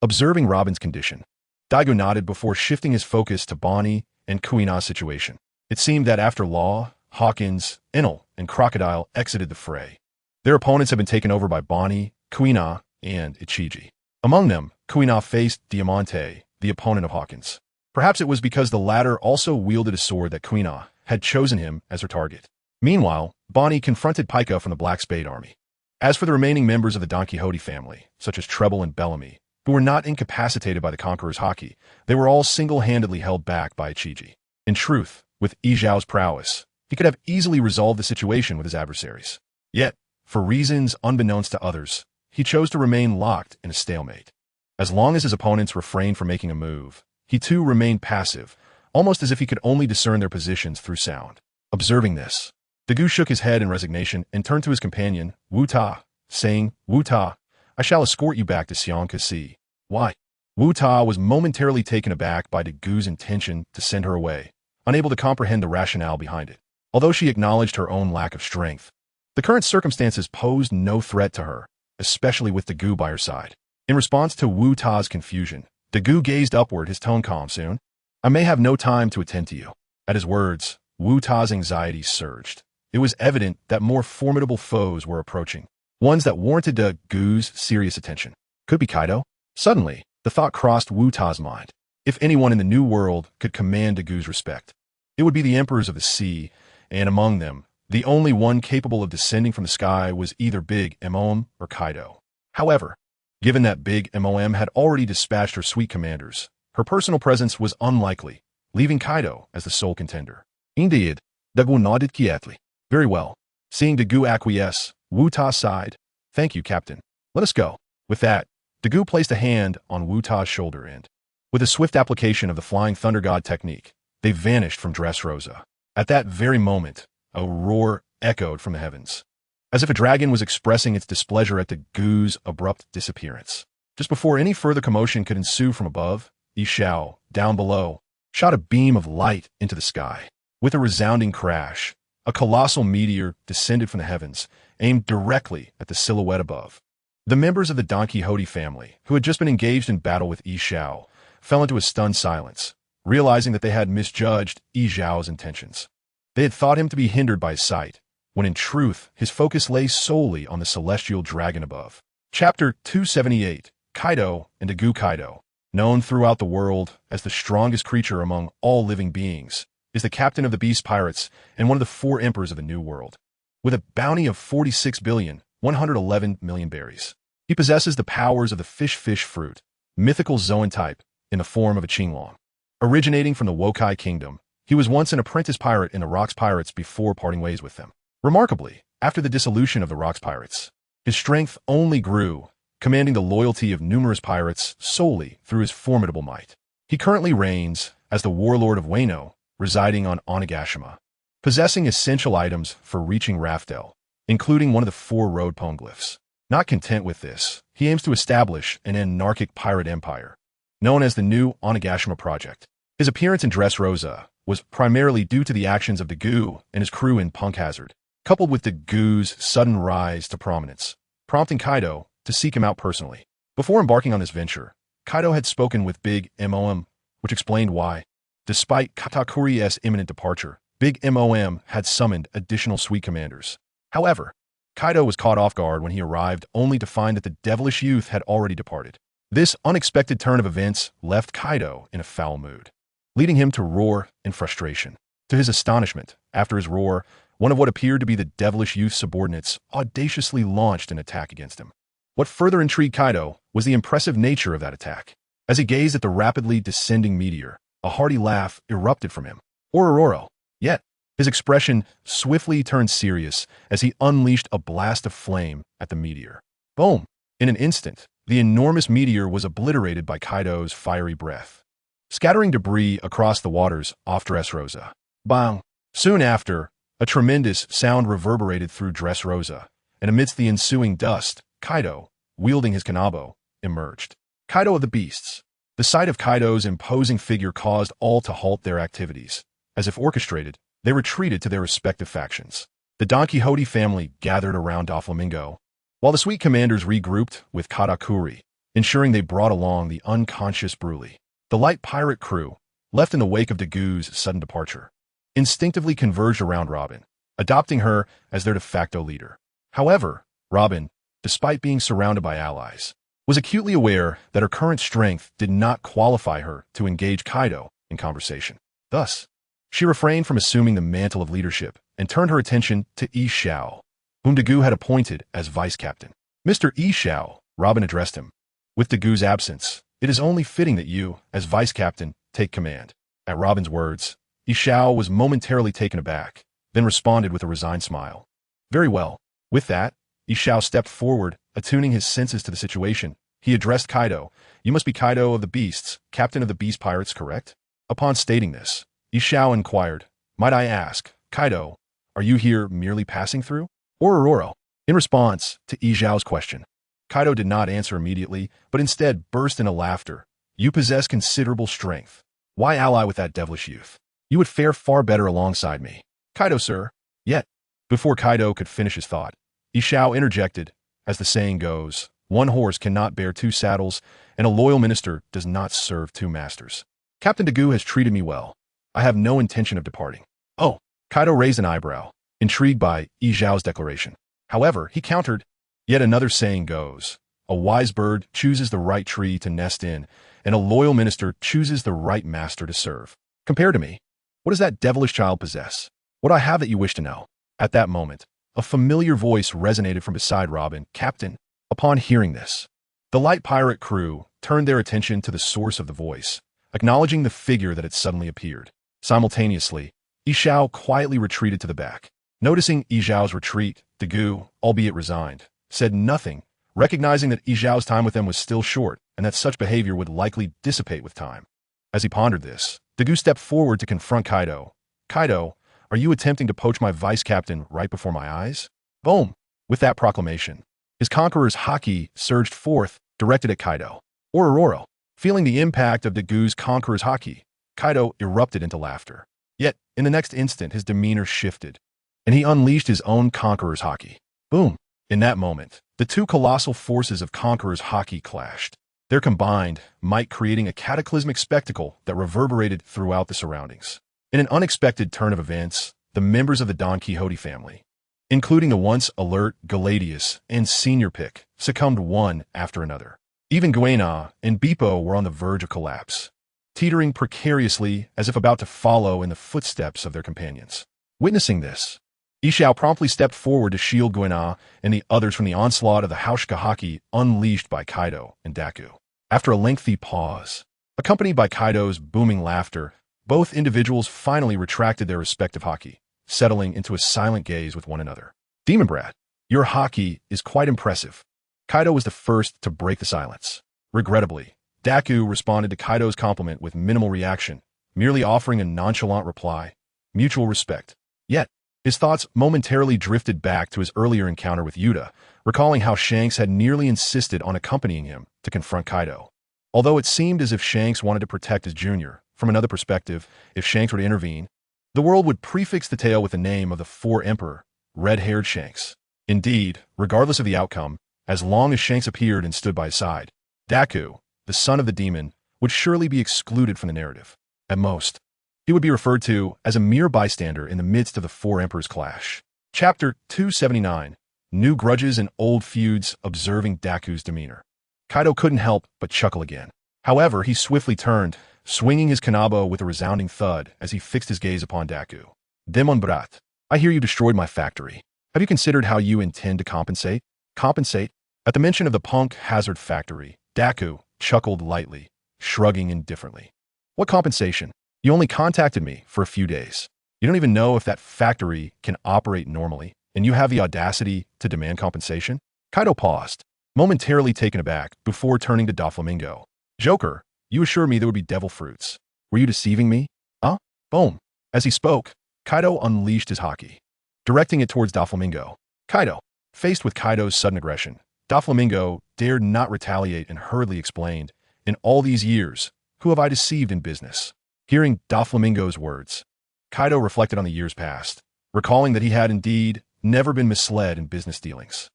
[SPEAKER 1] Observing Robin's condition, Daigou nodded before shifting his focus to Bonnie and Kuina's situation. It seemed that after Law, Hawkins, Enel, and Crocodile exited the fray, their opponents had been taken over by Bonnie, Kuina, and Ichiji. Among them, Kuina faced Diamante, the opponent of Hawkins. Perhaps it was because the latter also wielded a sword that Kuina had chosen him as her target. Meanwhile, Bonnie confronted Pika from the Black Spade Army. As for the remaining members of the Don Quixote family, such as Treble and Bellamy, who were not incapacitated by the Conqueror's hockey, they were all single-handedly held back by Ichiji. In truth, with Yi Zhao's prowess, he could have easily resolved the situation with his adversaries. Yet, for reasons unbeknownst to others, he chose to remain locked in a stalemate. As long as his opponents refrained from making a move, he too remained passive, almost as if he could only discern their positions through sound. Observing this, Daigou shook his head in resignation and turned to his companion, Wu Ta, saying, "Wu Ta, I shall escort you back to Xiang Kasi." Why? Wu Ta was momentarily taken aback by Daigou's intention to send her away, unable to comprehend the rationale behind it. Although she acknowledged her own lack of strength, the current circumstances posed no threat to her, especially with Daigou by her side. In response to Wu Ta's confusion, Daigou gazed upward, his tone calm. "Soon? I may have no time to attend to you." At his words, Wu Ta's anxiety surged. It was evident that more formidable foes were approaching, ones that warranted Daigou's serious attention. Could be Kaido? Suddenly, the thought crossed Wu Ta's mind. If anyone in the New World could command Daigou's respect, it would be the Emperors of the Sea, and among them, the only one capable of descending from the sky was either Big Mom or Kaido. However, given that Big Mom had already dispatched her sweet commanders, her personal presence was unlikely, leaving Kaido as the sole contender. Indeed, Daigou nodded quietly. Very well. Seeing Daigou acquiesce, Wu Ta sighed. "Thank you, Captain. Let us go." With that, Daigou placed a hand on Wu Ta's shoulder and, with a swift application of the Flying Thunder God technique, they vanished from Dressrosa. At that very moment, a roar echoed from the heavens, as if a dragon was expressing its displeasure at Daigou's abrupt disappearance. Just before any further commotion could ensue from above, Yi Zhao, down below, shot a beam of light into the sky. With a resounding crash, a colossal meteor descended from the heavens, aimed directly at the silhouette above. The members of the Don Quixote family, who had just been engaged in battle with Yi Zhao, fell into a stunned silence, realizing that they had misjudged Yi Zhao's intentions. They had thought him to be hindered by his sight, when in truth his focus lay solely on the celestial dragon above. Chapter 278, Kaido and Daigou. Kaido, known throughout the world as the strongest creature among all living beings, is the captain of the Beast Pirates and one of the 4 emperors of the New World. With a bounty of 46,111,000,000 berries, he possesses the powers of the fish fruit, mythical Zoan type, in the form of a Qinglong. Originating from the Wokai Kingdom, he was once an apprentice pirate in the Rocks Pirates before parting ways with them. Remarkably, after the dissolution of the Rocks Pirates, his strength only grew, commanding the loyalty of numerous pirates solely through his formidable might. He currently reigns as the warlord of Wano, residing on Onigashima, possessing essential items for reaching Raftel, including one of the 4 road poneglyphs. Not content with this, he aims to establish an anarchic pirate empire, known as the new Onigashima Project. His appearance in Dressrosa was primarily due to the actions of Dagu and his crew in Punk Hazard, coupled with Dagu's sudden rise to prominence, prompting Kaido to seek him out personally. Before embarking on this venture, Kaido had spoken with Big Mom, which explained why, despite Katakuri's imminent departure, Big Mom had summoned additional Sweet Commanders. However, Kaido was caught off guard when he arrived only to find that the devilish youth had already departed. This unexpected turn of events left Kaido in a foul mood, leading him to roar in frustration. To his astonishment, after his roar, one of what appeared to be the devilish youth's subordinates audaciously launched an attack against him. What further intrigued Kaido was the impressive nature of that attack. As he gazed at the rapidly descending meteor, a hearty laugh erupted from him. Ororo. Yet, his expression swiftly turned serious as he unleashed a blast of flame at the meteor. Boom! In an instant, the enormous meteor was obliterated by Kaido's fiery breath, scattering debris across the waters off Dressrosa. Bang! Soon after, a tremendous sound reverberated through Dressrosa, and amidst the ensuing dust, Kaido, wielding his kanabo, emerged. Kaido of the Beasts. The sight of Kaido's imposing figure caused all to halt their activities. As if orchestrated, they retreated to their respective factions. The Don Quixote family gathered around Doflamingo, while the Sweet Commanders regrouped with Katakuri, ensuring they brought along the unconscious Broly. The light pirate crew, left in the wake of Dagu's sudden departure, instinctively converged around Robin, adopting her as their de facto leader. However, Robin, despite being surrounded by allies, was acutely aware that her current strength did not qualify her to engage Kaido in conversation. Thus, she refrained from assuming the mantle of leadership and turned her attention to Yi Xiao, whom Dagu had appointed as vice captain. Mr. Yi Xiao, Robin addressed him. With Dagu's absence, it is only fitting that you, as vice captain, take command. At Robin's words, Yi Xiao was momentarily taken aback, then responded with a resigned smile. Very well. With that, Yi Xiao stepped forward, attuning his senses to the situation. He addressed Kaido. You must be Kaido of the Beasts, captain of the Beast Pirates, correct? Upon stating this, Yi Xiao inquired, might I ask, Kaido, are you here merely passing through? Ororo. In response to Yi Xiao's question, Kaido did not answer immediately, but instead burst into laughter. You possess considerable strength. Why ally with that devilish youth? You would fare far better alongside me. Kaido, sir. Yet, before Kaido could finish his thought, Yi Xiao interjected, as the saying goes, one horse cannot bear 2 saddles, and a loyal minister does not serve 2 masters. Captain Dagu has treated me well. I have no intention of departing. Oh, Kaido raised an eyebrow, intrigued by Yi Xiao's declaration. However, he countered, yet another saying goes, a wise bird chooses the right tree to nest in, and a loyal minister chooses the right master to serve. Compare to me. What does that devilish child possess? What I have that you wish to know? At that moment, a familiar voice resonated from beside Robin. Captain. Upon hearing this, the light pirate crew turned their attention to the source of the voice, acknowledging the figure that had suddenly appeared. Simultaneously, Yi Xiao quietly retreated to the back. Noticing Yi Xiao's retreat, Dagu, albeit resigned, said nothing, recognizing that Yi Xiao's time with them was still short and that such behavior would likely dissipate with time. As he pondered this, Dagu stepped forward to confront Kaido. Kaido, are you attempting to poach my vice captain right before my eyes? Boom! With that proclamation, his conqueror's haki surged forth, directed at Kaido. Ororo. Feeling the impact of Dagu's conqueror's haki, Kaido erupted into laughter. Yet, in the next instant, his demeanor shifted, and he unleashed his own conqueror's haki. Boom! In that moment, the 2 colossal forces of conqueror's haki clashed, their combined might creating a cataclysmic spectacle that reverberated throughout the surroundings. In an unexpected turn of events, the members of the Don Quixote family, including the once alert Galadius and Senior Pick, succumbed one after another. Even Guena and Beppo were on the verge of collapse, teetering precariously as if about to follow in the footsteps of their companions. Witnessing this, Yi Xiao promptly stepped forward to shield Guena and the others from the onslaught of the Haushka haki unleashed by Kaido and Daku. After a lengthy pause, accompanied by Kaido's booming laughter, both individuals finally retracted their respective haki, settling into a silent gaze with one another. Demon Brat, your haki is quite impressive. Kaido was the first to break the silence. Regrettably, Daku responded to Kaido's compliment with minimal reaction, merely offering a nonchalant reply. Mutual respect. Yet, his thoughts momentarily drifted back to his earlier encounter with Yuta, recalling how Shanks had nearly insisted on accompanying him to confront Kaido. Although it seemed as if Shanks wanted to protect his junior, from another perspective, if Shanks were to intervene, the world would prefix the tale with the name of the Four Emperor, red-haired Shanks. Indeed, regardless of the outcome, as long as Shanks appeared and stood by his side, Daku, the son of the demon, would surely be excluded from the narrative. At most, he would be referred to as a mere bystander in the midst of the Four Emperors' clash. Chapter 279, New Grudges and Old Feuds. Observing Daku's demeanor, Kaido couldn't help but chuckle again. However, he swiftly turned, swinging his kanabo with a resounding thud as he fixed his gaze upon Daku. Demon Brat, I hear you destroyed my factory. Have you considered how you intend to compensate? Compensate? At the mention of the Punk Hazard Factory, Daku chuckled lightly, shrugging indifferently. What compensation? You only contacted me for a few days. You don't even know if that factory can operate normally, and you have the audacity to demand compensation? Kaido paused, momentarily taken aback, before turning to Doflamingo. Joker, you assured me there would be devil fruits. Were you deceiving me? Huh? Boom. As he spoke, Kaido unleashed his haki, directing it towards Doflamingo. Kaido. Faced with Kaido's sudden aggression, Doflamingo dared not retaliate and hurriedly explained, in all these years, who have I deceived in business? Hearing Doflamingo's words, Kaido reflected on the years past, recalling that he had indeed never been misled in business dealings.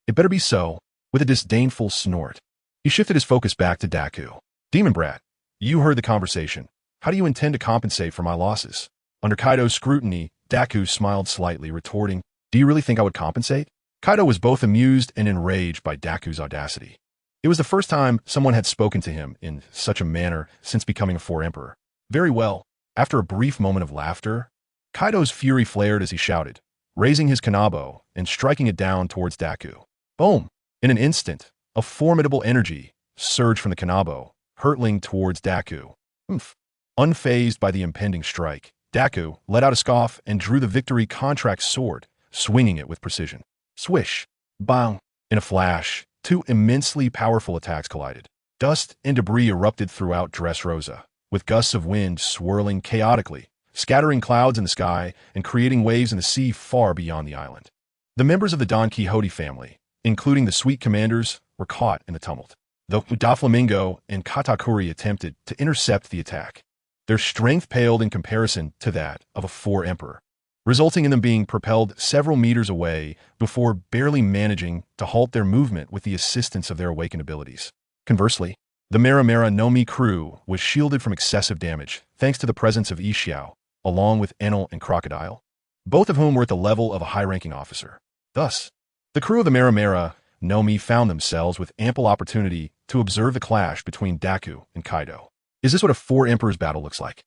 [SPEAKER 1] It better be so. With a disdainful snort, he shifted his focus back to Daku. Demon Brat, you heard the conversation. How do you intend to compensate for my losses? Under Kaido's scrutiny, Daku smiled slightly, retorting, Do you really think I would compensate? Kaido was both amused and enraged by Daku's audacity. It was the first time someone had spoken to him in such a manner since becoming a Four Emperor. Very well. After a brief moment of laughter, Kaido's fury flared as he shouted, raising his kanabo and striking it down towards Daku. Boom! In an instant, a formidable energy surged from the kanabo, hurtling towards Daku. Unfazed by the impending strike, Daku let out a scoff and drew the victory contract sword, swinging it with precision. Swish! Bang! In a flash, two immensely powerful attacks collided. Dust and debris erupted throughout Dressrosa, with gusts of wind swirling chaotically, scattering clouds in the sky and creating waves in the sea far beyond the island. The members of the Don Quixote family, including the Sweet Commanders, were caught in the tumult, though Doflamingo and Katakuri attempted to intercept the attack. Their strength paled in comparison to that of a Four Emperor, resulting in them being propelled several meters away before barely managing to halt their movement with the assistance of their awakened abilities. Conversely, the Maramara no Mi crew was shielded from excessive damage thanks to the presence of Ishiao, along with Enel and Crocodile, both of whom were at the level of a high-ranking officer. Thus, the crew of the Maramara no Mi found themselves with ample opportunity to observe the clash between Daku and Kaido. Is this what a Four Emperors battle looks like?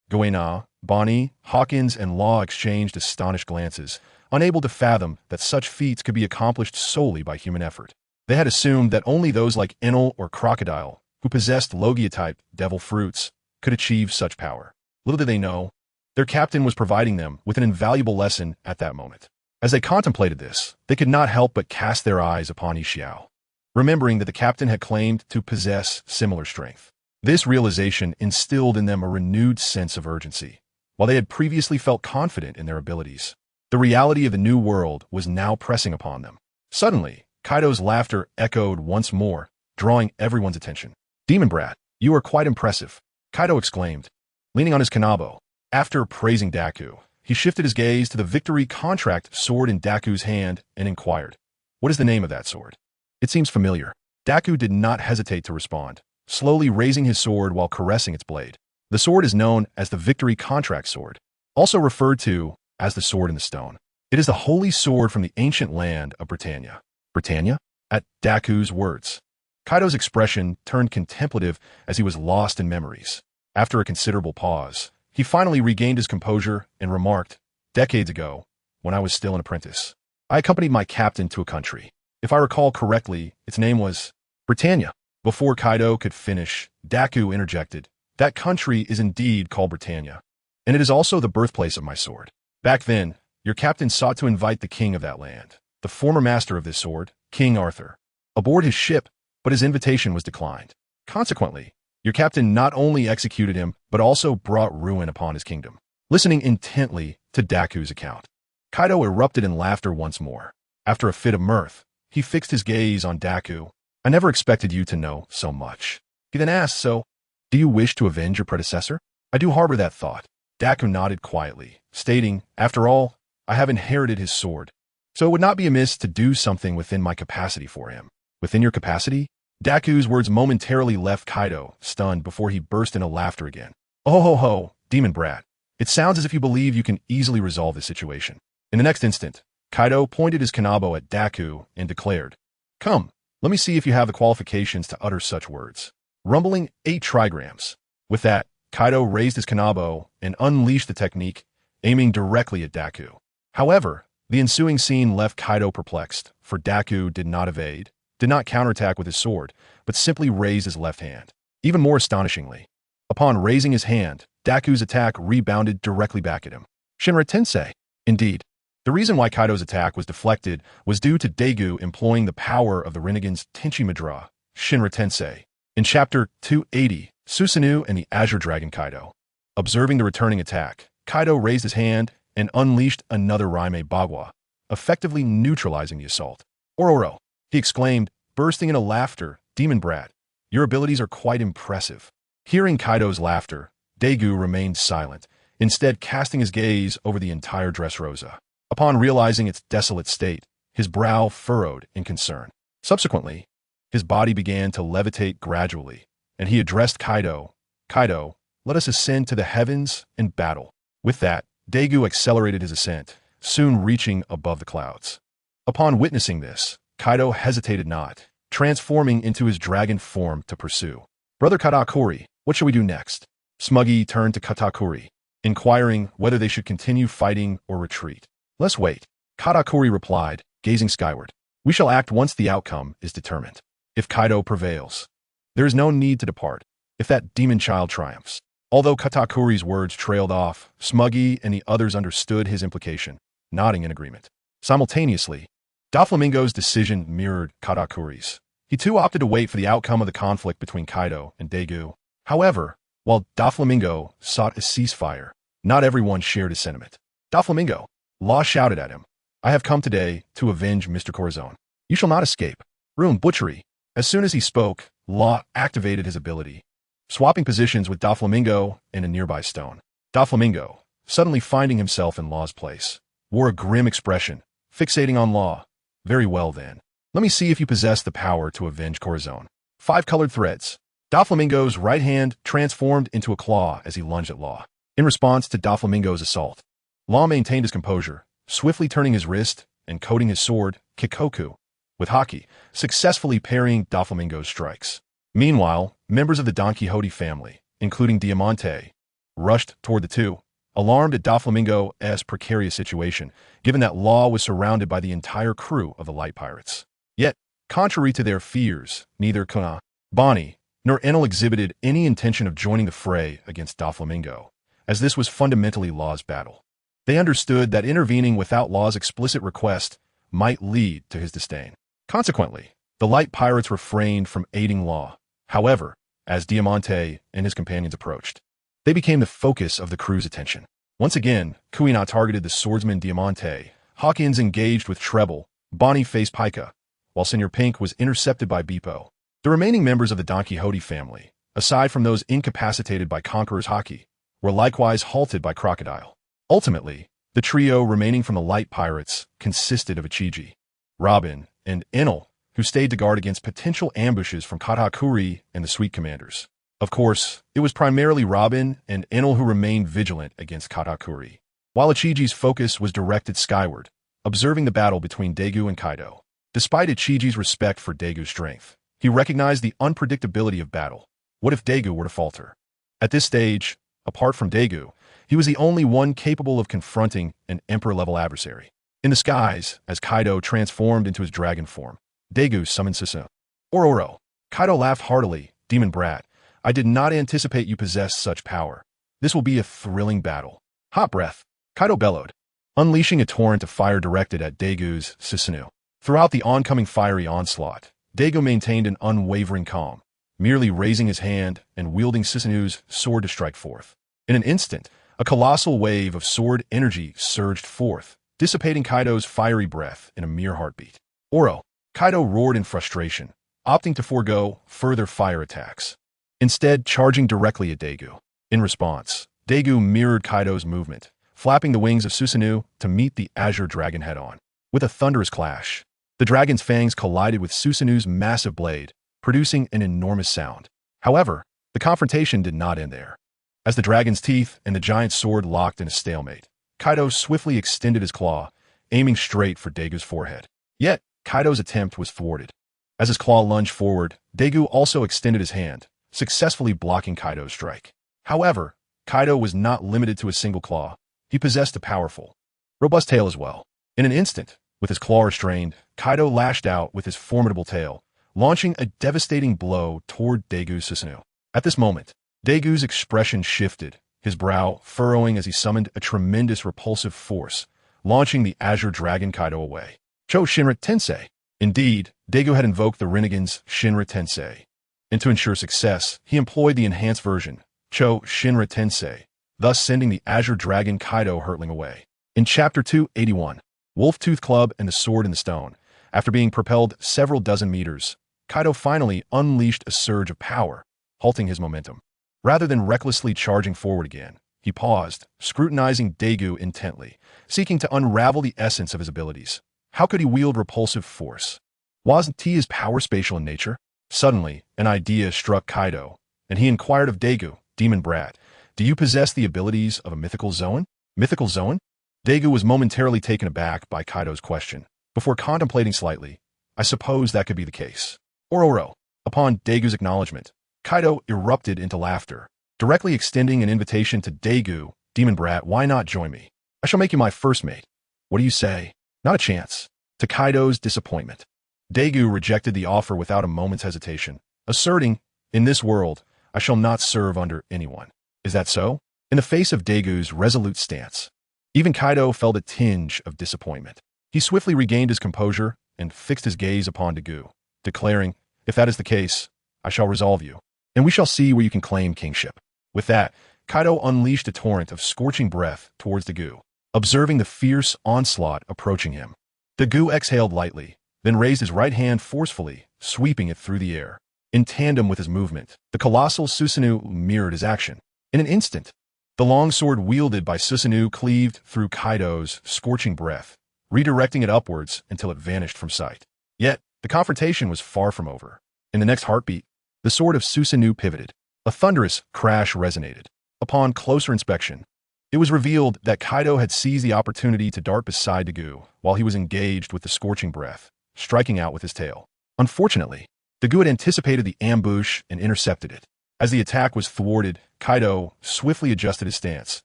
[SPEAKER 1] Goena, Bonnie, Hawkins, and Law exchanged astonished glances, unable to fathom that such feats could be accomplished solely by human effort. They had assumed that only those like Enel or Crocodile, who possessed Logia-type devil fruits, could achieve such power. Little did they know, their captain was providing them with an invaluable lesson at that moment. As they contemplated this, they could not help but cast their eyes upon Ishiao, remembering that the captain had claimed to possess similar strength. This realization instilled in them a renewed sense of urgency. While they had previously felt confident in their abilities, the reality of the new world was now pressing upon them. Suddenly, Kaido's laughter echoed once more, drawing everyone's attention. Demon Brat, you are quite impressive, Kaido exclaimed, leaning on his kanabo. After praising Daku, he shifted his gaze to the victory contract sword in Daku's hand and inquired, What is the name of that sword? It seems familiar. Daku did not hesitate to respond, slowly raising his sword while caressing its blade. The sword is known as the Victory Contract Sword, also referred to as the Sword in the Stone. It is the holy sword from the ancient land of Britannia. Britannia? At Daku's words, Kaido's expression turned contemplative as he was lost in memories. After a considerable pause, he finally regained his composure and remarked, Decades ago, when I was still an apprentice, I accompanied my captain to a country. If I recall correctly, its name was Britannia. Before Kaido could finish, Daku interjected, That country is indeed called Britannia, and it is also the birthplace of my sword. Back then, your captain sought to invite the king of that land, the former master of this sword, King Arthur, aboard his ship, but his invitation was declined. Consequently, your captain not only executed him, but also brought ruin upon his kingdom. Listening intently to Daku's account, Kaido erupted in laughter once more. After a fit of mirth, he fixed his gaze on Daku. I never expected you to know so much. He then asked, so, do you wish to avenge your predecessor? I do harbor that thought. Daku nodded quietly, stating, after all, I have inherited his sword, so it would not be amiss to do something within my capacity for him. Within your capacity? Daku's words momentarily left Kaido, stunned, before he burst into laughter again. Oh ho ho, demon brat. It sounds as if you believe you can easily resolve this situation. In the next instant, Kaido pointed his kanabo at Daku and declared, come, let me see if you have the qualifications to utter such words. Rumbling 8 trigrams. With that, Kaido raised his kanabo and unleashed the technique, aiming directly at Daku. However, the ensuing scene left Kaido perplexed, for Daku did not evade, did not counterattack with his sword, but simply raised his left hand. Even more astonishingly, upon raising his hand, Daku's attack rebounded directly back at him. Shinra Tensei. Indeed, the reason why Kaido's attack was deflected was due to Dagu employing the power of the Renegade's Tenchi Madra, Shinra Tensei. In Chapter 280, Susanoo and the Azure Dragon Kaido. Observing the returning attack, Kaido raised his hand and unleashed another Raime Bagua, effectively neutralizing the assault. Ororo, he exclaimed, bursting into laughter, demon brat, your abilities are quite impressive. Hearing Kaido's laughter, Dagu remained silent, instead casting his gaze over the entire Dressrosa. Upon realizing its desolate state, his brow furrowed in concern. Subsequently, his body began to levitate gradually, and he addressed Kaido. Kaido, let us ascend to the heavens and battle. With that, Dagu accelerated his ascent, soon reaching above the clouds. Upon witnessing this, Kaido hesitated not, transforming into his dragon form to pursue. Brother Katakuri, what shall we do next? Smuggy turned to Katakuri, inquiring whether they should continue fighting or retreat. Let's wait. Katakuri replied, gazing skyward. We shall act once the outcome is determined. If Kaido prevails, there is no need to depart. If that demon child triumphs. Although Katakuri's words trailed off, Smuggy and the others understood his implication, nodding in agreement. Simultaneously, Doflamingo's decision mirrored Katakuri's. He too opted to wait for the outcome of the conflict between Kaido and Dagu. However, while Doflamingo sought a ceasefire, not everyone shared his sentiment. Doflamingo, Law shouted at him, I have come today to avenge Mr. Corazon. You shall not escape. Room butchery. As soon as he spoke, Law activated his ability, swapping positions with Doflamingo and a nearby stone. Doflamingo, suddenly finding himself in Law's place, wore a grim expression, fixating on Law. Very well then. Let me see if you possess the power to avenge Corazon. 5 colored threads. Doflamingo's right hand transformed into a claw as he lunged at Law. In response to Doflamingo's assault, Law maintained his composure, swiftly turning his wrist and coating his sword, Kikoku, with haki, successfully parrying Doflamingo's strikes. Meanwhile, members of the Don Quixote family, including Diamante, rushed toward the two, alarmed at Doflamingo's precarious situation, given that Law was surrounded by the entire crew of the Light Pirates. Yet, contrary to their fears, neither Kuna, Bonnie, nor Enel exhibited any intention of joining the fray against Doflamingo, as this was fundamentally Law's battle. They understood that intervening without Law's explicit request might lead to his disdain. Consequently, the Light Pirates refrained from aiding Law. However, as Diamante and his companions approached, they became the focus of the crew's attention. Once again, Kuina targeted the swordsman Diamante, Hawkins engaged with Treble, Bonnie faced Pika, while Senior Pink was intercepted by Beepo. The remaining members of the Don Quixote family, aside from those incapacitated by Conqueror's Haki, were likewise halted by Crocodile. Ultimately, the trio remaining from the Light Pirates consisted of Ichiji, Robin, and Enel, who stayed to guard against potential ambushes from Katakuri and the Sweet Commanders. Of course, it was primarily Robin and Enel who remained vigilant against Katakuri, while Ichiji's focus was directed skyward, observing the battle between Dagu and Kaido. Despite Ichiji's respect for Dagu's strength, he recognized the unpredictability of battle. What if Dagu were to falter? At this stage, apart from Dagu, he was the only one capable of confronting an Emperor-level adversary. In the skies, as Kaido transformed into his dragon form, Dagu summoned Susanoo. Ororo. Kaido laughed heartily. Demon brat, I did not anticipate you possessed such power. This will be a thrilling battle. Hot breath. Kaido bellowed, unleashing a torrent of fire directed at Dagu's Susanoo. Throughout the oncoming fiery onslaught, Dagu maintained an unwavering calm, merely raising his hand and wielding Susanu's sword to strike forth. In an instant, a colossal wave of sword energy surged forth, dissipating Kaido's fiery breath in a mere heartbeat. Oro! Kaido roared in frustration, opting to forego further fire attacks, instead charging directly at Daegu. In response, Daegu mirrored Kaido's movement, flapping the wings of Susanoo to meet the Azure Dragon head-on. With a thunderous clash, the dragon's fangs collided with Susanoo's massive blade, producing an enormous sound. However, the confrontation did not end there. As the dragon's teeth and the giant sword locked in a stalemate, Kaido swiftly extended his claw, aiming straight for Daegu's forehead. Yet, Kaido's attempt was thwarted. As his claw lunged forward, Daegu also extended his hand, successfully blocking Kaido's strike. However, Kaido was not limited to a single claw. He possessed a powerful, robust tail as well. In an instant, with his claw restrained, Kaido lashed out with his formidable tail, launching a devastating blow toward Daegu Susanoo. At this moment, Daegu's expression shifted, his brow furrowing as he summoned a tremendous repulsive force, launching the Azure Dragon Kaido away. Cho Shinra Tensei. Indeed, Daegu had invoked the Rinnegan's Shinra Tensei, and to ensure success, he employed the enhanced version, Cho Shinra Tensei, thus sending the Azure Dragon Kaido hurtling away. In Chapter 281, Wolf Tooth Club and the Sword in the Stone, after being propelled several dozen meters, Kaido finally unleashed a surge of power, halting his momentum. Rather than recklessly charging forward again, he paused, scrutinizing Daegu intently, seeking to unravel the essence of his abilities. How could he wield repulsive force? Wasn't his power spatial in nature? Suddenly, an idea struck Kaido, and he inquired of Daegu, Demon Brat, "Do you possess the abilities of a mythical Zoan?" Mythical Zoan? Daegu was momentarily taken aback by Kaido's question. Before contemplating slightly, "I suppose that could be the case." Oro. Upon Daegu's acknowledgement, Kaido erupted into laughter, directly extending an invitation to Daegu, "Demon Brat, why not join me? I shall make you my first mate." "What do you say?" "Not a chance." To Kaido's disappointment, Daegu rejected the offer without a moment's hesitation, asserting, "In this world, I shall not serve under anyone." "Is that so?" In the face of Daegu's resolute stance, even Kaido felt a tinge of disappointment. He swiftly regained his composure and fixed his gaze upon Daegu, declaring, "If that is the case, I shall resolve you, and we shall see where you can claim kingship." With that, Kaido unleashed a torrent of scorching breath towards Daegu, observing the fierce onslaught approaching him. Daegu exhaled lightly, then raised his right hand forcefully, sweeping it through the air. In tandem with his movement, the colossal Susanoo mirrored his action. In an instant, the long sword wielded by Susanoo cleaved through Kaido's scorching breath, redirecting it upwards until it vanished from sight. Yet, the confrontation was far from over. In the next heartbeat, the sword of Susanoo pivoted. A thunderous crash resonated. Upon closer inspection, it was revealed that Kaido had seized the opportunity to dart beside Daegu while he was engaged with the scorching breath, striking out with his tail. Unfortunately, Daegu had anticipated the ambush and intercepted it. As the attack was thwarted, Kaido swiftly adjusted his stance,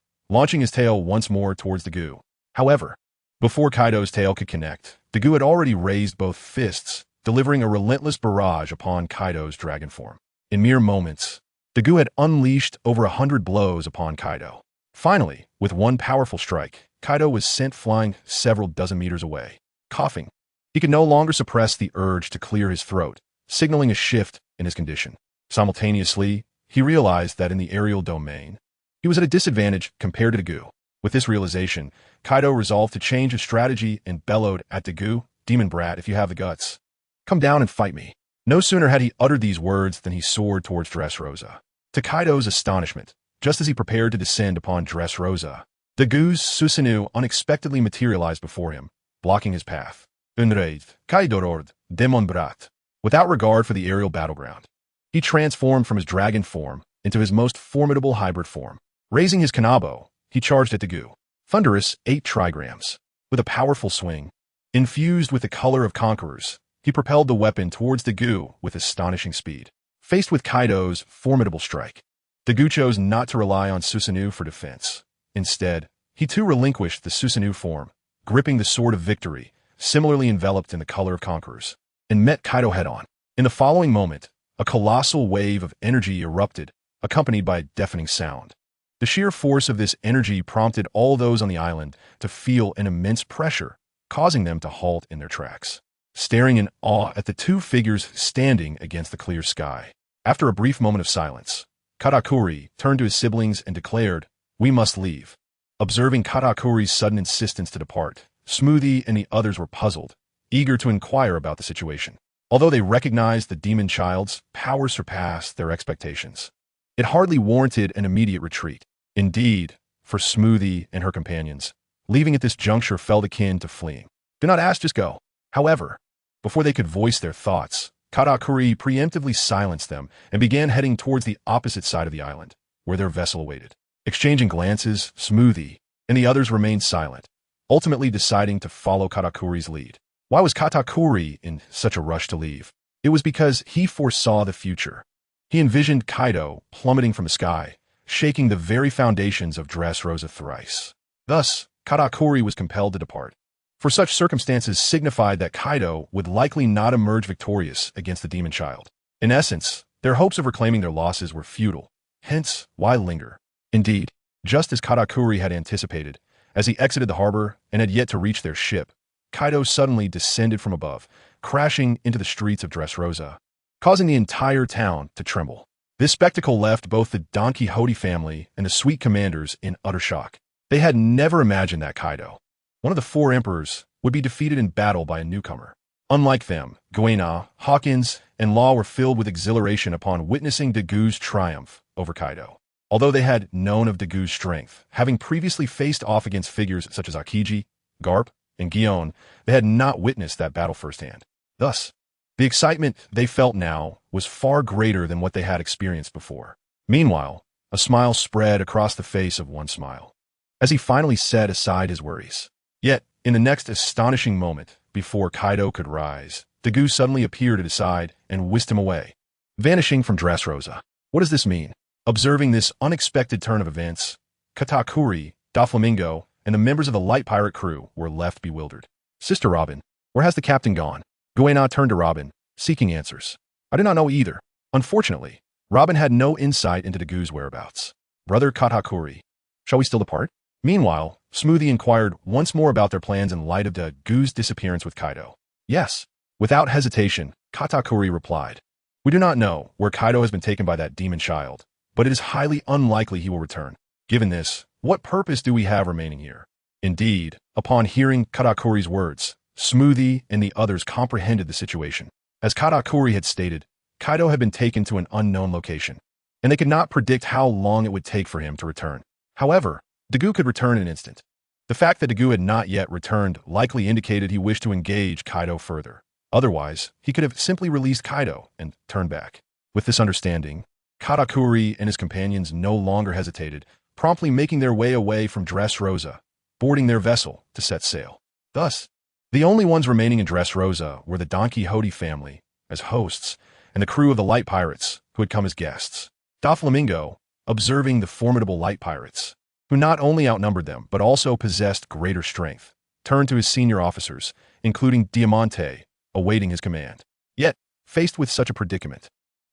[SPEAKER 1] launching his tail once more towards Daegu. However, before Kaido's tail could connect, Daegu had already raised both fists, delivering a relentless barrage upon Kaido's dragon form. In mere moments, Daegu had unleashed over 100 blows upon Kaido. Finally, with one powerful strike, Kaido was sent flying several dozen meters away. Coughing, he could no longer suppress the urge to clear his throat, signaling a shift in his condition. Simultaneously, he realized that in the aerial domain, he was at a disadvantage compared to Daegu. With this realization, Kaido resolved to change his strategy and bellowed at Daegu, "Demon Brat, if you have the guts, come down and fight me." No sooner had he uttered these words than he soared towards Dressrosa. To Kaido's astonishment, just as he prepared to descend upon Dressrosa, Daegu's Susanoo unexpectedly materialized before him, blocking his path. Unraid, Kaidorord, Demon Brat. Without regard for the aerial battleground, he transformed from his dragon form into his most formidable hybrid form. Raising his Kanabo, he charged at Daegu. Thunderous 8 trigrams. With a powerful swing, infused with the color of conquerors, he propelled the weapon towards Daegu with astonishing speed. Faced with Kaido's formidable strike, Daegu chose not to rely on Susanoo for defense. Instead, he too relinquished the Susanoo form, gripping the sword of victory, similarly enveloped in the color of conquerors, and met Kaido head-on. In the following moment, a colossal wave of energy erupted, accompanied by a deafening sound. The sheer force of this energy prompted all those on the island to feel an immense pressure, causing them to halt in their tracks, staring in awe at the two figures standing against the clear sky. After a brief moment of silence, Katakuri turned to his siblings and declared, "We must leave." Observing Katakuri's sudden insistence to depart, Smoothie and the others were puzzled, eager to inquire about the situation. Although they recognized the demon child's power surpassed their expectations, it hardly warranted an immediate retreat. Indeed, for Smoothie and her companions, leaving at this juncture felt akin to fleeing. Do not ask, just go. However, before they could voice their thoughts, Katakuri preemptively silenced them and began heading towards the opposite side of the island, where their vessel awaited. Exchanging glances, Smoothie and the others remained silent, ultimately deciding to follow Katakuri's lead. Why was Katakuri in such a rush to leave? It was because he foresaw the future. He envisioned Kaido plummeting from the sky, shaking the very foundations of Dressrosa thrice. Thus, Katakuri was compelled to depart. For such circumstances signified that Kaido would likely not emerge victorious against the demon child. In essence, their hopes of reclaiming their losses were futile. Hence, why linger? Indeed, just as Katakuri had anticipated, as he exited the harbor and had yet to reach their ship, Kaido suddenly descended from above, crashing into the streets of Dressrosa, causing the entire town to tremble. This spectacle left both the Don Quixote family and the Sweet Commanders in utter shock. They had never imagined that Kaido, one of the four emperors, would be defeated in battle by a newcomer. Unlike them, Guena, Hawkins, and Law were filled with exhilaration upon witnessing Dagu's triumph over Kaido. Although they had known of Dagu's strength, having previously faced off against figures such as Akiji, Garp, and Gion, they had not witnessed that battle firsthand. Thus, the excitement they felt now was far greater than what they had experienced before. Meanwhile, a smile spread across the face of One Smile, as he finally set aside his worries. Yet, in the next astonishing moment, before Kaido could rise, Dagu suddenly appeared at his side and whisked him away, vanishing from Dressrosa. What does this mean? Observing this unexpected turn of events, Katakuri, Doflamingo, and the members of the light pirate crew were left bewildered. Sister Robin, where has the captain gone? Guena turned to Robin, seeking answers. I do not know either. Unfortunately, Robin had no insight into Dagu's whereabouts. Brother Katakuri, shall we still depart? Meanwhile, Smoothie inquired once more about their plans in light of Dagu's disappearance with Kaido. Yes. Without hesitation, Katakuri replied. We do not know where Kaido has been taken by that demon child, but it is highly unlikely he will return. Given this, what purpose do we have remaining here? Indeed, upon hearing Katakuri's words, Smoothie and the others comprehended the situation. As Katakuri had stated, Kaido had been taken to an unknown location, and they could not predict how long it would take for him to return. However, Dagu could return in an instant. The fact that Dagu had not yet returned likely indicated he wished to engage Kaido further. Otherwise, he could have simply released Kaido and turned back. With this understanding, Katakuri and his companions no longer hesitated, promptly making their way away from Dressrosa, boarding their vessel to set sail. Thus, the only ones remaining in Dressrosa were the Don Quixote family, as hosts, and the crew of the light pirates, who had come as guests. Doflamingo, observing the formidable light pirates, who not only outnumbered them but also possessed greater strength, turned to his senior officers, including Diamante, awaiting his command. Yet, faced with such a predicament,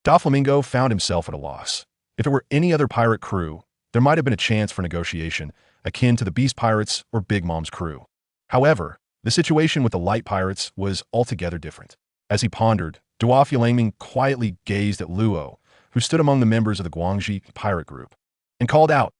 [SPEAKER 1] Doflamingo found himself at a loss. If it were any other pirate crew, there might have been a chance for negotiation, akin to the Beast Pirates or Big Mom's crew. However, the situation with the light pirates was altogether different. As he pondered, Duofulangming quietly gazed at Luo, who stood among the members of the Guangxi pirate group, and called out,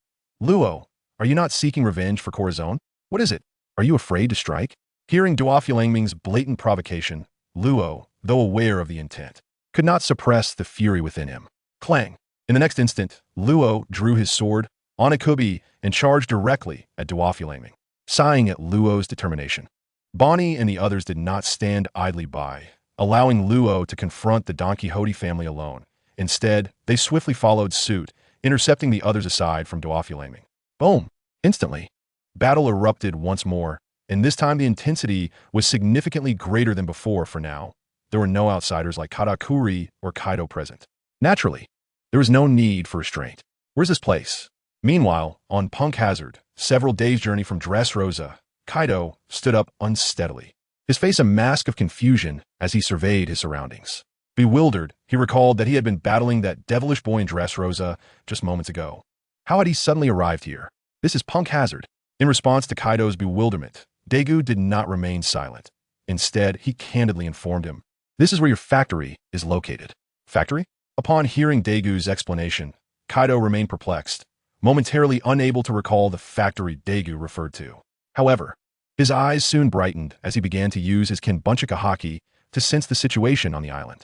[SPEAKER 1] Luo, are you not seeking revenge for Corazon? What is it? Are you afraid to strike? Hearing Duofulangming's blatant provocation, Luo, though aware of the intent, could not suppress the fury within him. Clang! In the next instant, Luo drew his sword, Onikubi, and charged directly at Duofulangming, sighing at Luo's determination. Bonnie and the others did not stand idly by, allowing Luo to confront the Don Quixote family alone. Instead, they swiftly followed suit, intercepting the others aside from Duofulangming. Boom! Instantly, battle erupted once more, and this time the intensity was significantly greater than before. For now, there were no outsiders like Katakuri or Kaido present. Naturally, there was no need for restraint. Where's this place? Meanwhile, on Punk Hazard, several days' journey from Dressrosa, Kaido stood up unsteadily, his face a mask of confusion as he surveyed his surroundings. Bewildered, he recalled that he had been battling that devilish boy in Dressrosa just moments ago. How had he suddenly arrived here? This is Punk Hazard. In response to Kaido's bewilderment, Dagu did not remain silent. Instead, he candidly informed him, This is where your factory is located. Factory? Upon hearing Daegu's explanation, Kaido remained perplexed, momentarily unable to recall the factory Daegu referred to. However, his eyes soon brightened as he began to use his Kinbunchika haki to sense the situation on the island.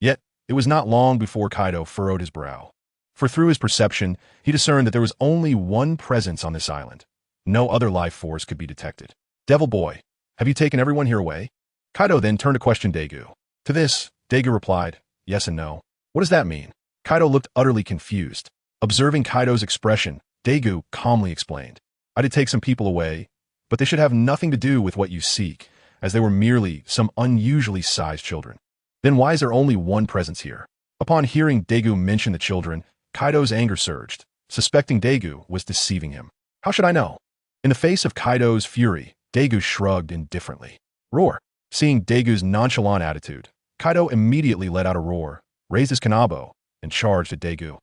[SPEAKER 1] Yet, it was not long before Kaido furrowed his brow. For through his perception, he discerned that there was only one presence on this island. No other life force could be detected. Devil boy, have you taken everyone here away? Kaido then turned to question Daegu. To this, Daegu replied, yes and no. What does that mean? Kaido looked utterly confused. Observing Kaido's expression, Daegu calmly explained, I did take some people away, but they should have nothing to do with what you seek, as they were merely some unusually sized children. Then why is there only one presence here? Upon hearing Daegu mention the children, Kaido's anger surged, suspecting Daegu was deceiving him. How should I know? In the face of Kaido's fury, Daegu shrugged indifferently. Roar. Seeing Daegu's nonchalant attitude, Kaido immediately let out a roar, raised his kanabo, and charged at Daegu.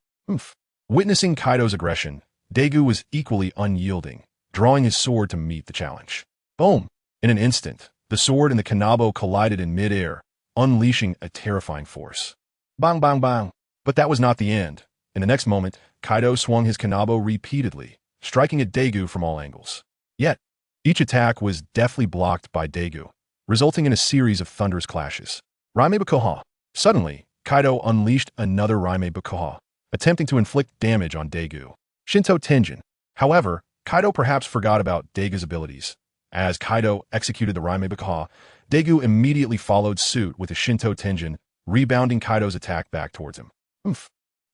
[SPEAKER 1] Witnessing Kaido's aggression, Daegu was equally unyielding, drawing his sword to meet the challenge. Boom! In an instant, the sword and the kanabo collided in midair, unleashing a terrifying force. Bang bang bang! But that was not the end. In the next moment, Kaido swung his kanabo repeatedly, striking at Daegu from all angles. Yet, each attack was deftly blocked by Daegu, resulting in a series of thunderous clashes. Raime Bakuha. Suddenly, Kaido unleashed another Raime Bakuha, attempting to inflict damage on Daegu. Shinto Tenjin. However, Kaido perhaps forgot about Daegu's abilities. As Kaido executed the Raime Bakuha, Daegu immediately followed suit with a Shinto Tenjin, rebounding Kaido's attack back towards him.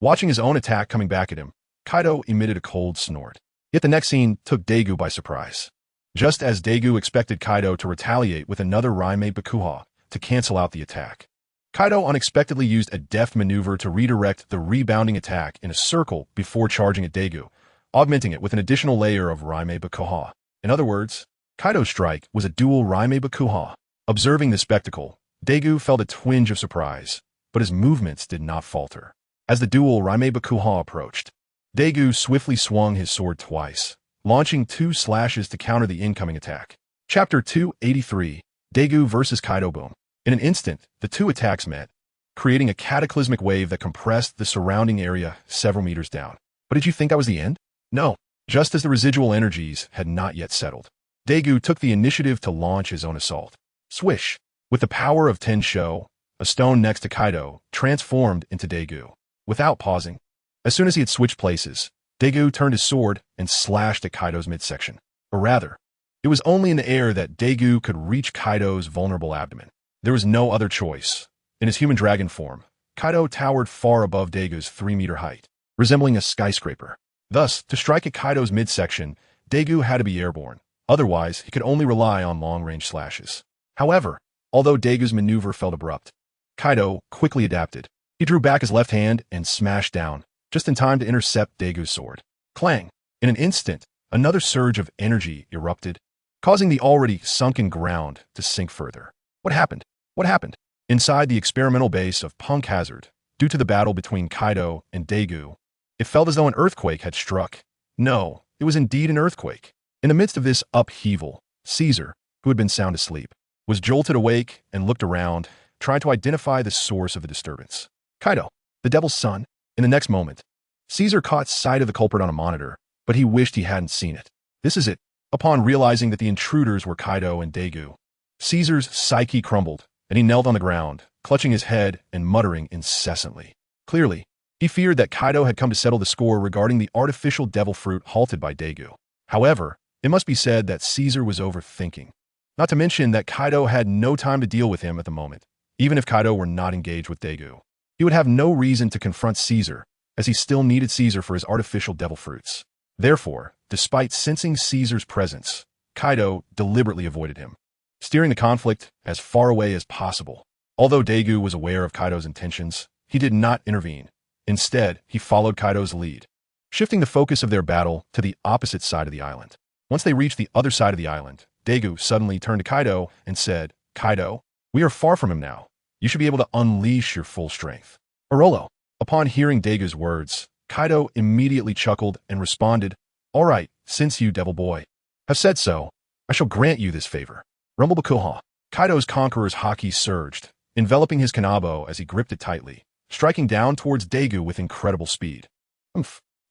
[SPEAKER 1] Watching his own attack coming back at him, Kaido emitted a cold snort. Yet the next scene took Daegu by surprise. Just as Daegu expected Kaido to retaliate with another Raime Bakuha to cancel out the attack, Kaido unexpectedly used a deft maneuver to redirect the rebounding attack in a circle before charging at Daegu, augmenting it with an additional layer of Raime Bakuha. In other words, Kaido's strike was a dual Raime Bakuha. Observing this spectacle, Daegu felt a twinge of surprise, but his movements did not falter. As the dual Raime Bakuha approached, Daegu swiftly swung his sword twice, launching 2 slashes to counter the incoming attack. Chapter 283, Daegu vs. Kaido. Boom. In an instant, the two attacks met, creating a cataclysmic wave that compressed the surrounding area several meters down. But did you think that was the end? No. Just as the residual energies had not yet settled, Daegu took the initiative to launch his own assault. Swish! With the power of Tensho, a stone next to Kaido transformed into Daegu. Without pausing, as soon as he had switched places, Daegu turned his sword and slashed at Kaido's midsection. Or rather, it was only in the air that Daegu could reach Kaido's vulnerable abdomen. There was no other choice. In his human dragon form, Kaido towered far above Daegu's 3-meter height, resembling a skyscraper. Thus, to strike at Kaido's midsection, Daegu had to be airborne. Otherwise, he could only rely on long-range slashes. However, although Daegu's maneuver felt abrupt, Kaido quickly adapted. He drew back his left hand and smashed down, just in time to intercept Daegu's sword. Clang! In an instant, another surge of energy erupted, causing the already sunken ground to sink further. What happened? What happened? Inside the experimental base of Punk Hazard, due to the battle between Kaido and Daegu, it felt as though an earthquake had struck. No, it was indeed an earthquake. In the midst of this upheaval, Caesar, who had been sound asleep, was jolted awake and looked around, trying to identify the source of the disturbance. Kaido, the devil's son. In the next moment, Caesar caught sight of the culprit on a monitor, but he wished he hadn't seen it. This is it. Upon realizing that the intruders were Kaido and Daegu, Caesar's psyche crumbled, and he knelt on the ground, clutching his head and muttering incessantly. Clearly, he feared that Kaido had come to settle the score regarding the artificial devil fruit halted by Daegu. However, it must be said that Caesar was overthinking. Not to mention that Kaido had no time to deal with him at the moment. Even if Kaido were not engaged with Daegu, he would have no reason to confront Caesar, as he still needed Caesar for his artificial devil fruits. Therefore, despite sensing Caesar's presence, Kaido deliberately avoided him, steering the conflict as far away as possible. Although Daegu was aware of Kaido's intentions, he did not intervene. Instead, he followed Kaido's lead, shifting the focus of their battle to the opposite side of the island. Once they reached the other side of the island, Daegu suddenly turned to Kaido and said, Kaido, we are far from him now. You should be able to unleash your full strength. Arolo. Upon hearing Daegu's words, Kaido immediately chuckled and responded, All right, since you, devil boy, have said so, I shall grant you this favor. Rumble Bakuha. Kaido's conqueror's haki surged, enveloping his kanabo as he gripped it tightly, striking down towards Daegu with incredible speed.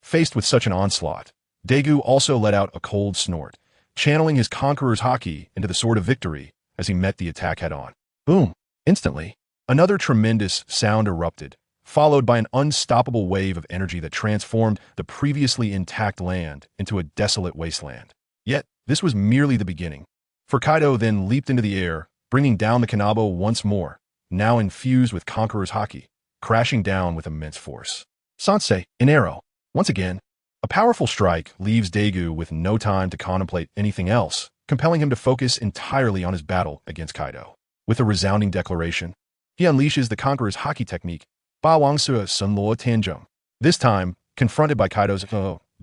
[SPEAKER 1] Faced with such an onslaught, Daegu also let out a cold snort, channeling his conqueror's haki into the sword of victory as he met the attack head-on. Boom! Instantly, another tremendous sound erupted, followed by an unstoppable wave of energy that transformed the previously intact land into a desolate wasteland. Yet, this was merely the beginning, for Kaido then leaped into the air, bringing down the Kanabo once more, now infused with Conqueror's haki, crashing down with immense force. Sansei, an arrow. Once again, a powerful strike leaves Daegu with no time to contemplate anything else, compelling him to focus entirely on his battle against Kaido. With a resounding declaration, he unleashes the Conqueror's haki technique, Ba Wang Sua Sun Luo Tianzhong. This time, confronted by Kaido's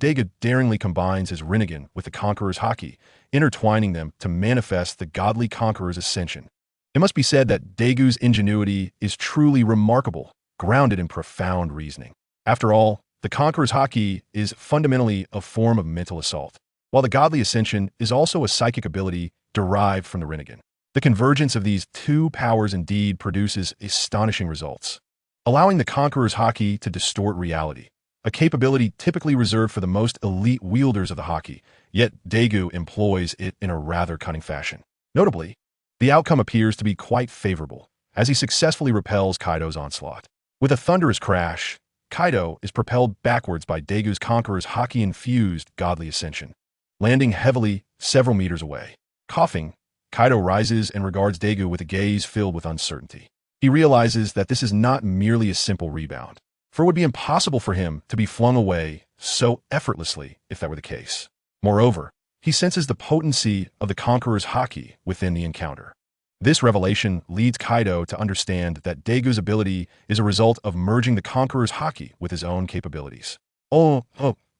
[SPEAKER 1] Daegu daringly combines his Rinnegan with the Conqueror's haki, intertwining them to manifest the godly Conqueror's ascension. It must be said that Daegu's ingenuity is truly remarkable, grounded in profound reasoning. After all, the Conqueror's haki is fundamentally a form of mental assault, while the godly ascension is also a psychic ability derived from the Rinnegan. The convergence of these two powers indeed produces astonishing results, allowing the Conqueror's haki to distort reality, a capability typically reserved for the most elite wielders of the haki, yet Daegu employs it in a rather cunning fashion. Notably, the outcome appears to be quite favorable, as he successfully repels Kaido's onslaught. With a thunderous crash, Kaido is propelled backwards by Daegu's Conqueror's haki-infused godly ascension, landing heavily several meters away. Coughing, Kaido rises and regards Daegu with a gaze filled with uncertainty. He realizes that this is not merely a simple rebound, for it would be impossible for him to be flung away so effortlessly if that were the case. Moreover, he senses the potency of the Conqueror's haki within the encounter. This revelation leads Kaido to understand that Daegu's ability is a result of merging the Conqueror's haki with his own capabilities.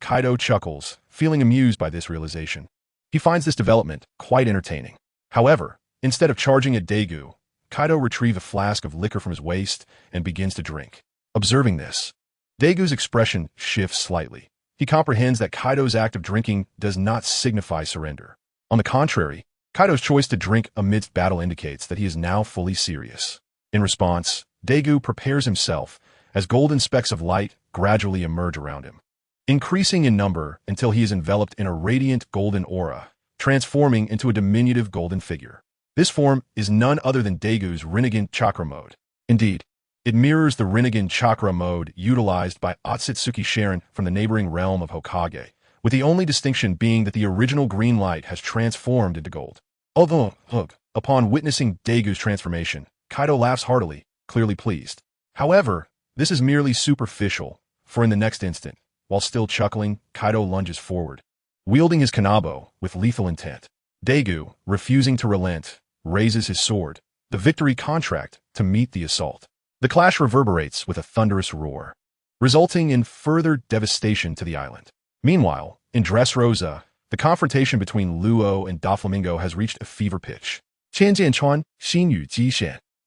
[SPEAKER 1] Kaido chuckles, feeling amused by this realization. He finds this development quite entertaining. However, instead of charging at Daegu, Kaido retrieves a flask of liquor from his waist and begins to drink. Observing this, Daegu's expression shifts slightly. He comprehends that Kaido's act of drinking does not signify surrender. On the contrary, Kaido's choice to drink amidst battle indicates that he is now fully serious. In response, Daegu prepares himself as golden specks of light gradually emerge around him, increasing in number until he is enveloped in a radiant golden aura, transforming into a diminutive golden figure. This form is none other than Daegu's Rinnegan chakra mode. Indeed, it mirrors the Rinnegan chakra mode utilized by Otsutsuki Sharingan from the neighboring realm of Hokage, with the only distinction being that the original green light has transformed into gold. Although, upon witnessing Daegu's transformation, Kaido laughs heartily, clearly pleased. However, this is merely superficial, for in the next instant, while still chuckling, Kaido lunges forward, wielding his kanabo with lethal intent. Daegu, refusing to relent, raises his sword, the victory contract, to meet the assault. The clash reverberates with a thunderous roar, resulting in further devastation to the island. Meanwhile, in Dressrosa, the confrontation between Luo and Doflamingo has reached a fever pitch.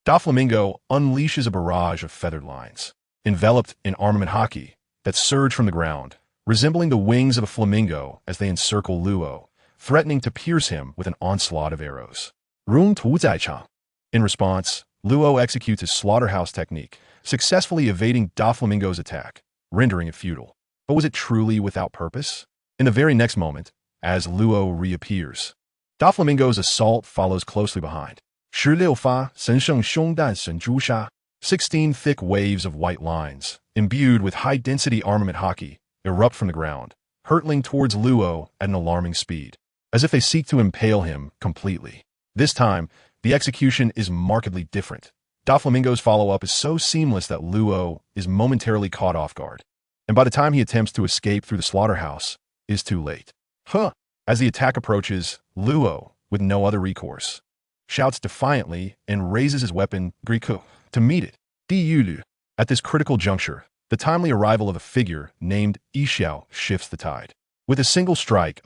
[SPEAKER 1] Doflamingo unleashes a barrage of feathered lines, enveloped in armament haki, that surge from the ground, resembling the wings of a flamingo as they encircle Luo, threatening to pierce him with an onslaught of arrows. In response, Luo executes his slaughterhouse technique, successfully evading Doflamingo's attack, rendering it futile. But was it truly without purpose? In the very next moment, as Luo reappears, Doflamingo's assault follows closely behind. 16 thick waves of white lines, imbued with high-density armament haki, erupt from the ground, hurtling towards Luo at an alarming speed, as if they seek to impale him completely. This time, the execution is markedly different. Doflamingo's follow-up is so seamless that Luo is momentarily caught off guard, and by the time he attempts to escape through the slaughterhouse, is too late. As the attack approaches, Luo, with no other recourse, shouts defiantly and raises his weapon, Griku, to meet it. Diulu. At this critical juncture, the timely arrival of a figure named Xiao shifts the tide. With a single strike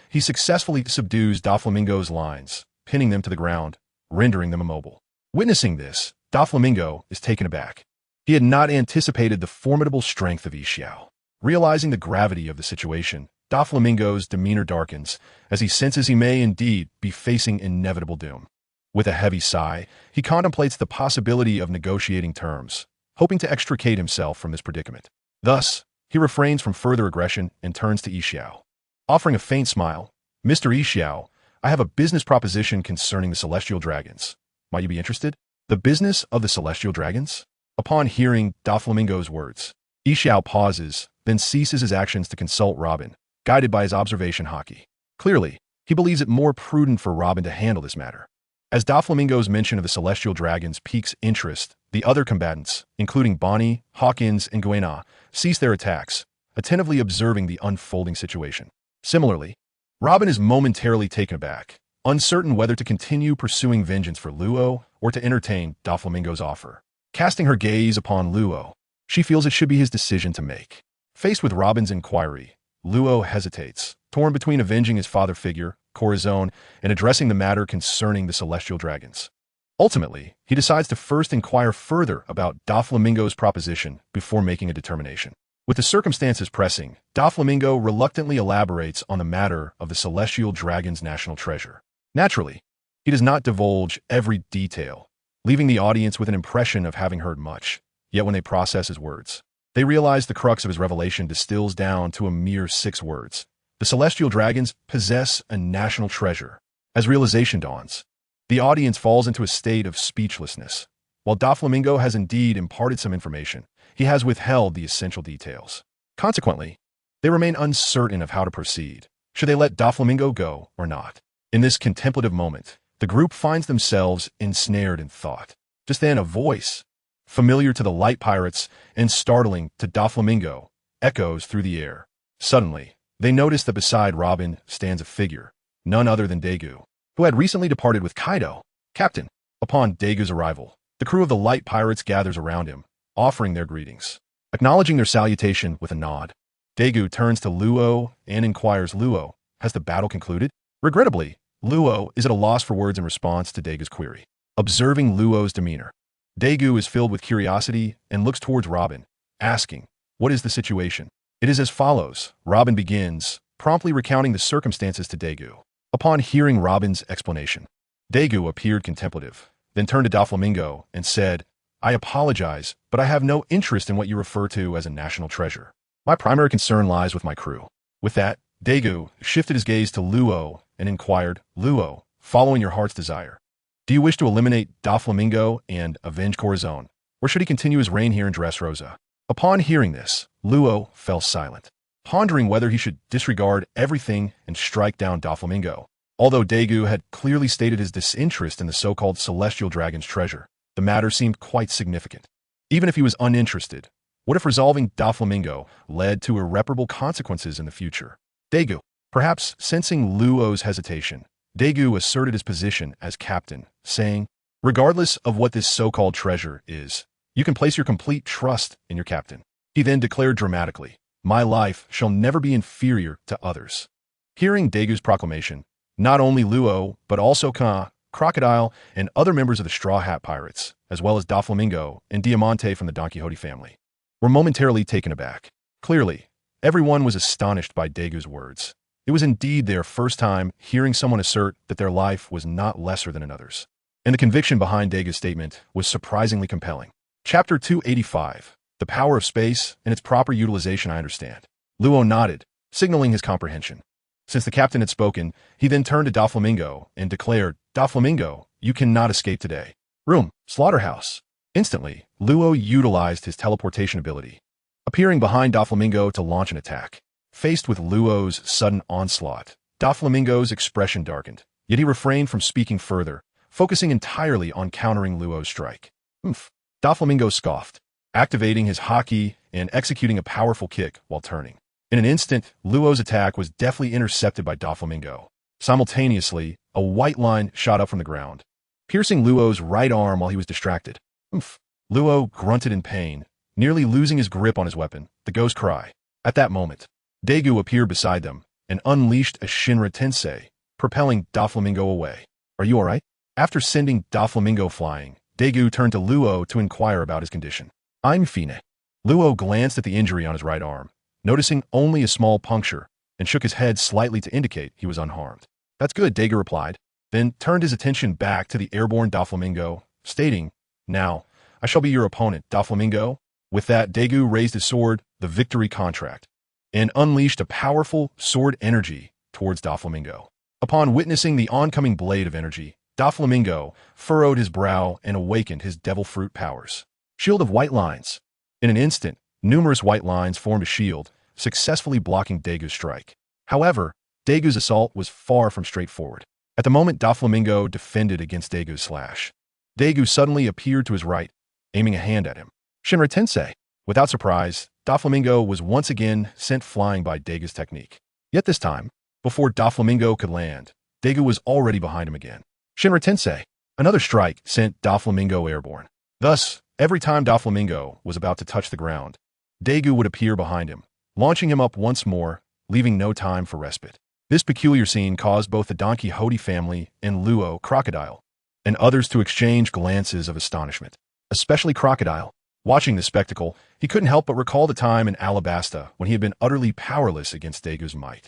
[SPEAKER 1] he successfully subdues Doflamingo's lines, pinning them to the ground, rendering them immobile. Witnessing this, Doflamingo is taken aback. He had not anticipated the formidable strength of Xiao. Realizing the gravity of the situation, Doflamingo's demeanor darkens as he senses he may indeed be facing inevitable doom. With a heavy sigh, he contemplates the possibility of negotiating terms, hoping to extricate himself from this predicament. Thus, he refrains from further aggression and turns to Yixiao. Offering a faint smile, "Mr. Yixiao, I have a business proposition concerning the celestial dragons. Might you be interested?" "The business of the celestial dragons?" Upon hearing Doflamingo's words, Yixiao pauses, then ceases his actions to consult Robin, guided by his observation haki. Clearly, he believes it more prudent for Robin to handle this matter. As Doflamingo's mention of the celestial dragons piques interest, the other combatants, including Bonnie, Hawkins, and Guena, cease their attacks, attentively observing the unfolding situation. Similarly, Robin is momentarily taken aback, uncertain whether to continue pursuing vengeance for Luo or to entertain Doflamingo's offer. Casting her gaze upon Luo, she feels it should be his decision to make. Faced with Robin's inquiry, Luo hesitates, torn between avenging his father figure, Corazon, and addressing the matter concerning the celestial dragons. Ultimately, he decides to first inquire further about Doflamingo's proposition before making a determination. With the circumstances pressing, Doflamingo reluctantly elaborates on the matter of the celestial dragon's national treasure. Naturally, he does not divulge every detail, leaving the audience with an impression of having heard much. Yet when they process his words, they realize the crux of his revelation distills down to a mere 6 words. The celestial dragons possess a national treasure. As realization dawns, the audience falls into a state of speechlessness. While Doflamingo has indeed imparted some information, he has withheld the essential details. Consequently, they remain uncertain of how to proceed. Should they let Doflamingo go or not? In this contemplative moment, the group finds themselves ensnared in thought. Just then, a voice, familiar to the light pirates and startling to Doflamingo, echoes through the air. Suddenly, they notice that beside Robin stands a figure, none other than Daegu, who had recently departed with Kaido. "Captain." Upon Daegu's arrival, the crew of the light pirates gathers around him, offering their greetings. Acknowledging their salutation with a nod, Daegu turns to Luo and inquires, "Luo, has the battle concluded?" Regrettably, Luo is at a loss for words in response to Daegu's query. Observing Luo's demeanor, Daegu is filled with curiosity and looks towards Robin, asking, "What is the situation?" It is as follows. Robin begins, promptly recounting the circumstances to Daegu. Upon hearing Robin's explanation, Daegu appeared contemplative, then turned to Doflamingo and said, "I apologize, but I have no interest in what you refer to as a national treasure. My primary concern lies with my crew." With that, Daegu shifted his gaze to Luo and inquired, "Luo, following your heart's desire, do you wish to eliminate Doflamingo and avenge Corazon, or should he continue his reign here in Dressrosa?" Upon hearing this, Luo fell silent, pondering whether he should disregard everything and strike down Doflamingo. Although Daegu had clearly stated his disinterest in the so-called celestial dragon's treasure, the matter seemed quite significant. Even if he was uninterested, what if resolving Doflamingo led to irreparable consequences in the future? Daegu, perhaps sensing Luo's hesitation, Daegu asserted his position as captain, saying, "Regardless of what this so-called treasure is, you can place your complete trust in your captain." He then declared dramatically, "My life shall never be inferior to others." Hearing Daegu's proclamation, not only Luo, but also Ka, Crocodile, and other members of the Straw Hat Pirates, as well as Doflamingo and Diamante from the Don Quixote family, were momentarily taken aback. Clearly, everyone was astonished by Daegu's words. It was indeed their first time hearing someone assert that their life was not lesser than another's. And the conviction behind Daegu's statement was surprisingly compelling. Chapter 285, The Power of Space and Its Proper Utilization. I understand. Luo nodded, signaling his comprehension. Since the captain had spoken, he then turned to Doflamingo and declared, "Doflamingo, you cannot escape today. Room, slaughterhouse." Instantly, Luo utilized his teleportation ability, appearing behind Doflamingo to launch an attack. Faced with Luo's sudden onslaught, Doflamingo's expression darkened, yet he refrained from speaking further, focusing entirely on countering Luo's strike. "Oomph." Doflamingo scoffed, activating his haki and executing a powerful kick while turning. In an instant, Luo's attack was deftly intercepted by Doflamingo. Simultaneously, a white line shot up from the ground, piercing Luo's right arm while he was distracted. "Oomph." Luo grunted in pain, nearly losing his grip on his weapon, the ghost cry. At that moment, Daegu appeared beside them and unleashed a Shinra Tensei, propelling Doflamingo away. "Are you alright?" After sending Doflamingo flying, Daegu turned to Luo to inquire about his condition. "I'm fine." Luo glanced at the injury on his right arm, noticing only a small puncture, and shook his head slightly to indicate he was unharmed. "That's good," Daegu replied, then turned his attention back to the airborne Doflamingo, stating, "Now, I shall be your opponent, Doflamingo." With that, Daegu raised his sword, the victory contract, and unleashed a powerful sword energy towards Doflamingo. Upon witnessing the oncoming blade of energy, Doflamingo furrowed his brow and awakened his devil fruit powers. Shield of white lines. In an instant, numerous white lines formed a shield, successfully blocking Daegu's strike. However, Daegu's assault was far from straightforward. At the moment Doflamingo defended against Daegu's slash, Daegu suddenly appeared to his right, aiming a hand at him. Shinra Tensei. Without surprise, Doflamingo was once again sent flying by Daegu's technique. Yet this time, before Doflamingo could land, Daegu was already behind him again. Shinra Tensei. Another strike sent Doflamingo airborne. Thus, every time Doflamingo was about to touch the ground, Daegu would appear behind him, launching him up once more, leaving no time for respite. This peculiar scene caused both the Don Quixote family and Luo Crocodile and others to exchange glances of astonishment. Especially Crocodile. Watching the spectacle, he couldn't help but recall the time in Alabasta when he had been utterly powerless against Daegu's might.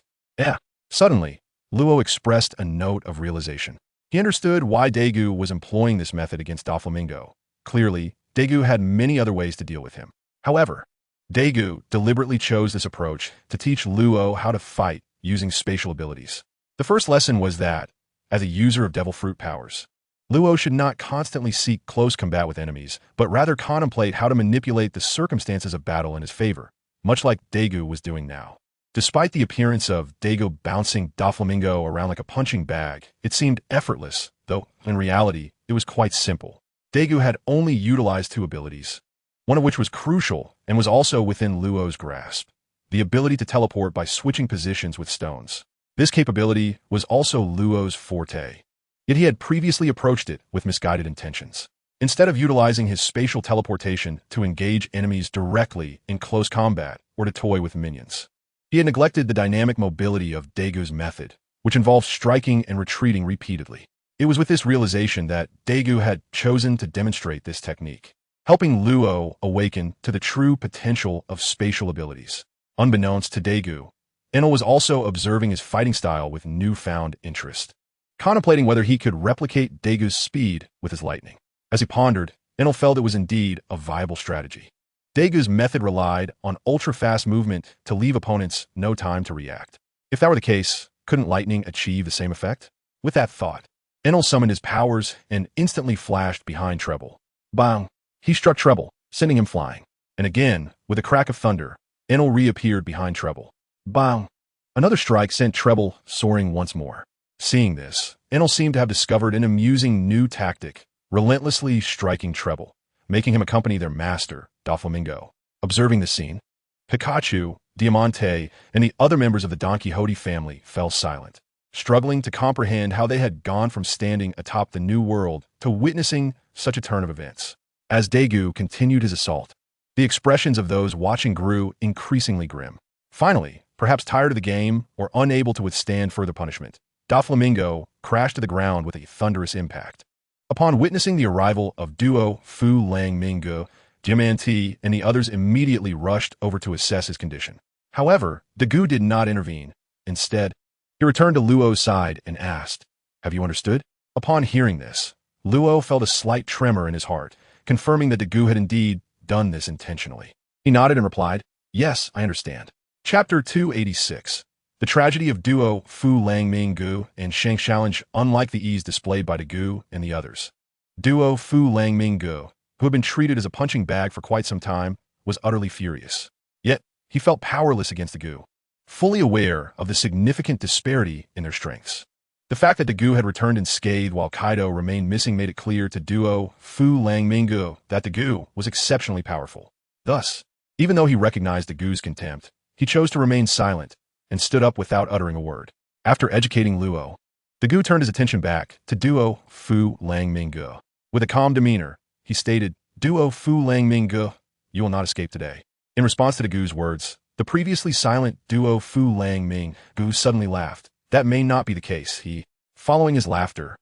[SPEAKER 1] Suddenly, Luo expressed a note of realization. He understood why Daegu was employing this method against Doflamingo. Clearly, Daegu had many other ways to deal with him. However, Daegu deliberately chose this approach to teach Luo how to fight using spatial abilities. The first lesson was that, as a user of devil fruit powers, Luo should not constantly seek close combat with enemies, but rather contemplate how to manipulate the circumstances of battle in his favor, much like Daegu was doing now. Despite the appearance of Daegu bouncing Doflamingo around like a punching bag, it seemed effortless, though in reality, it was quite simple. Daegu had only utilized two abilities, one of which was crucial and was also within Luo's grasp: the ability to teleport by switching positions with stones. This capability was also Luo's forte, yet he had previously approached it with misguided intentions. Instead of utilizing his spatial teleportation to engage enemies directly in close combat or to toy with minions, he had neglected the dynamic mobility of Daegu's method, which involved striking and retreating repeatedly. It was with this realization that Daegu had chosen to demonstrate this technique, helping Luo awaken to the true potential of spatial abilities. Unbeknownst to Daegu, Enel was also observing his fighting style with newfound interest, contemplating whether he could replicate Daegu's speed with his lightning. As he pondered, Enel felt it was indeed a viable strategy. Daegu's method relied on ultra-fast movement to leave opponents no time to react. If that were the case, couldn't lightning achieve the same effect? With that thought, Enel summoned his powers and instantly flashed behind Treble. Bang! He struck Treble, sending him flying. And again, with a crack of thunder, Enel reappeared behind Treble. Bang! Another strike sent Treble soaring once more. Seeing this, Enel seemed to have discovered an amusing new tactic, relentlessly striking Treble, making him accompany their master, Doflamingo. Observing the scene, Pikachu, Diamante, and the other members of the Don Quixote family fell silent, struggling to comprehend how they had gone from standing atop the new world to witnessing such a turn of events. As Daegu continued his assault, the expressions of those watching grew increasingly grim. Finally, perhaps tired of the game or unable to withstand further punishment, Doflamingo crashed to the ground with a thunderous impact. Upon witnessing the arrival of duo Fu Lang Minggu, Diamante and the others immediately rushed over to assess his condition. However, Daegu did not intervene. Instead, he returned to Luo's side and asked, "Have you understood?" Upon hearing this, Luo felt a slight tremor in his heart, confirming that Daegu had indeed done this intentionally. He nodded and replied, "Yes, I understand." Chapter 286. The tragedy of duo Fu Lang Minggu and Shang challenge unlike the ease displayed by Daegu and the others. Duo Fu Lang Minggu, who had been treated as a punching bag for quite some time, was utterly furious. Yet, he felt powerless against Daegu, fully aware of the significant disparity in their strengths. The fact that Daegu had returned unscathed while Kaido remained missing made it clear to duo Fu Lang Minggu that Daegu was exceptionally powerful. Thus, even though he recognized Daegu's contempt, he chose to remain silent and stood up without uttering a word. After educating Luo, Daegu turned his attention back to duo Fu Lang Minggu. With a calm demeanor, he stated, "Duo Fu Lang Minggu, you will not escape today." In response to Daegu's words, the previously silent duo Fu Lang Minggu suddenly laughed. That may not be the case, he. Following his laughter,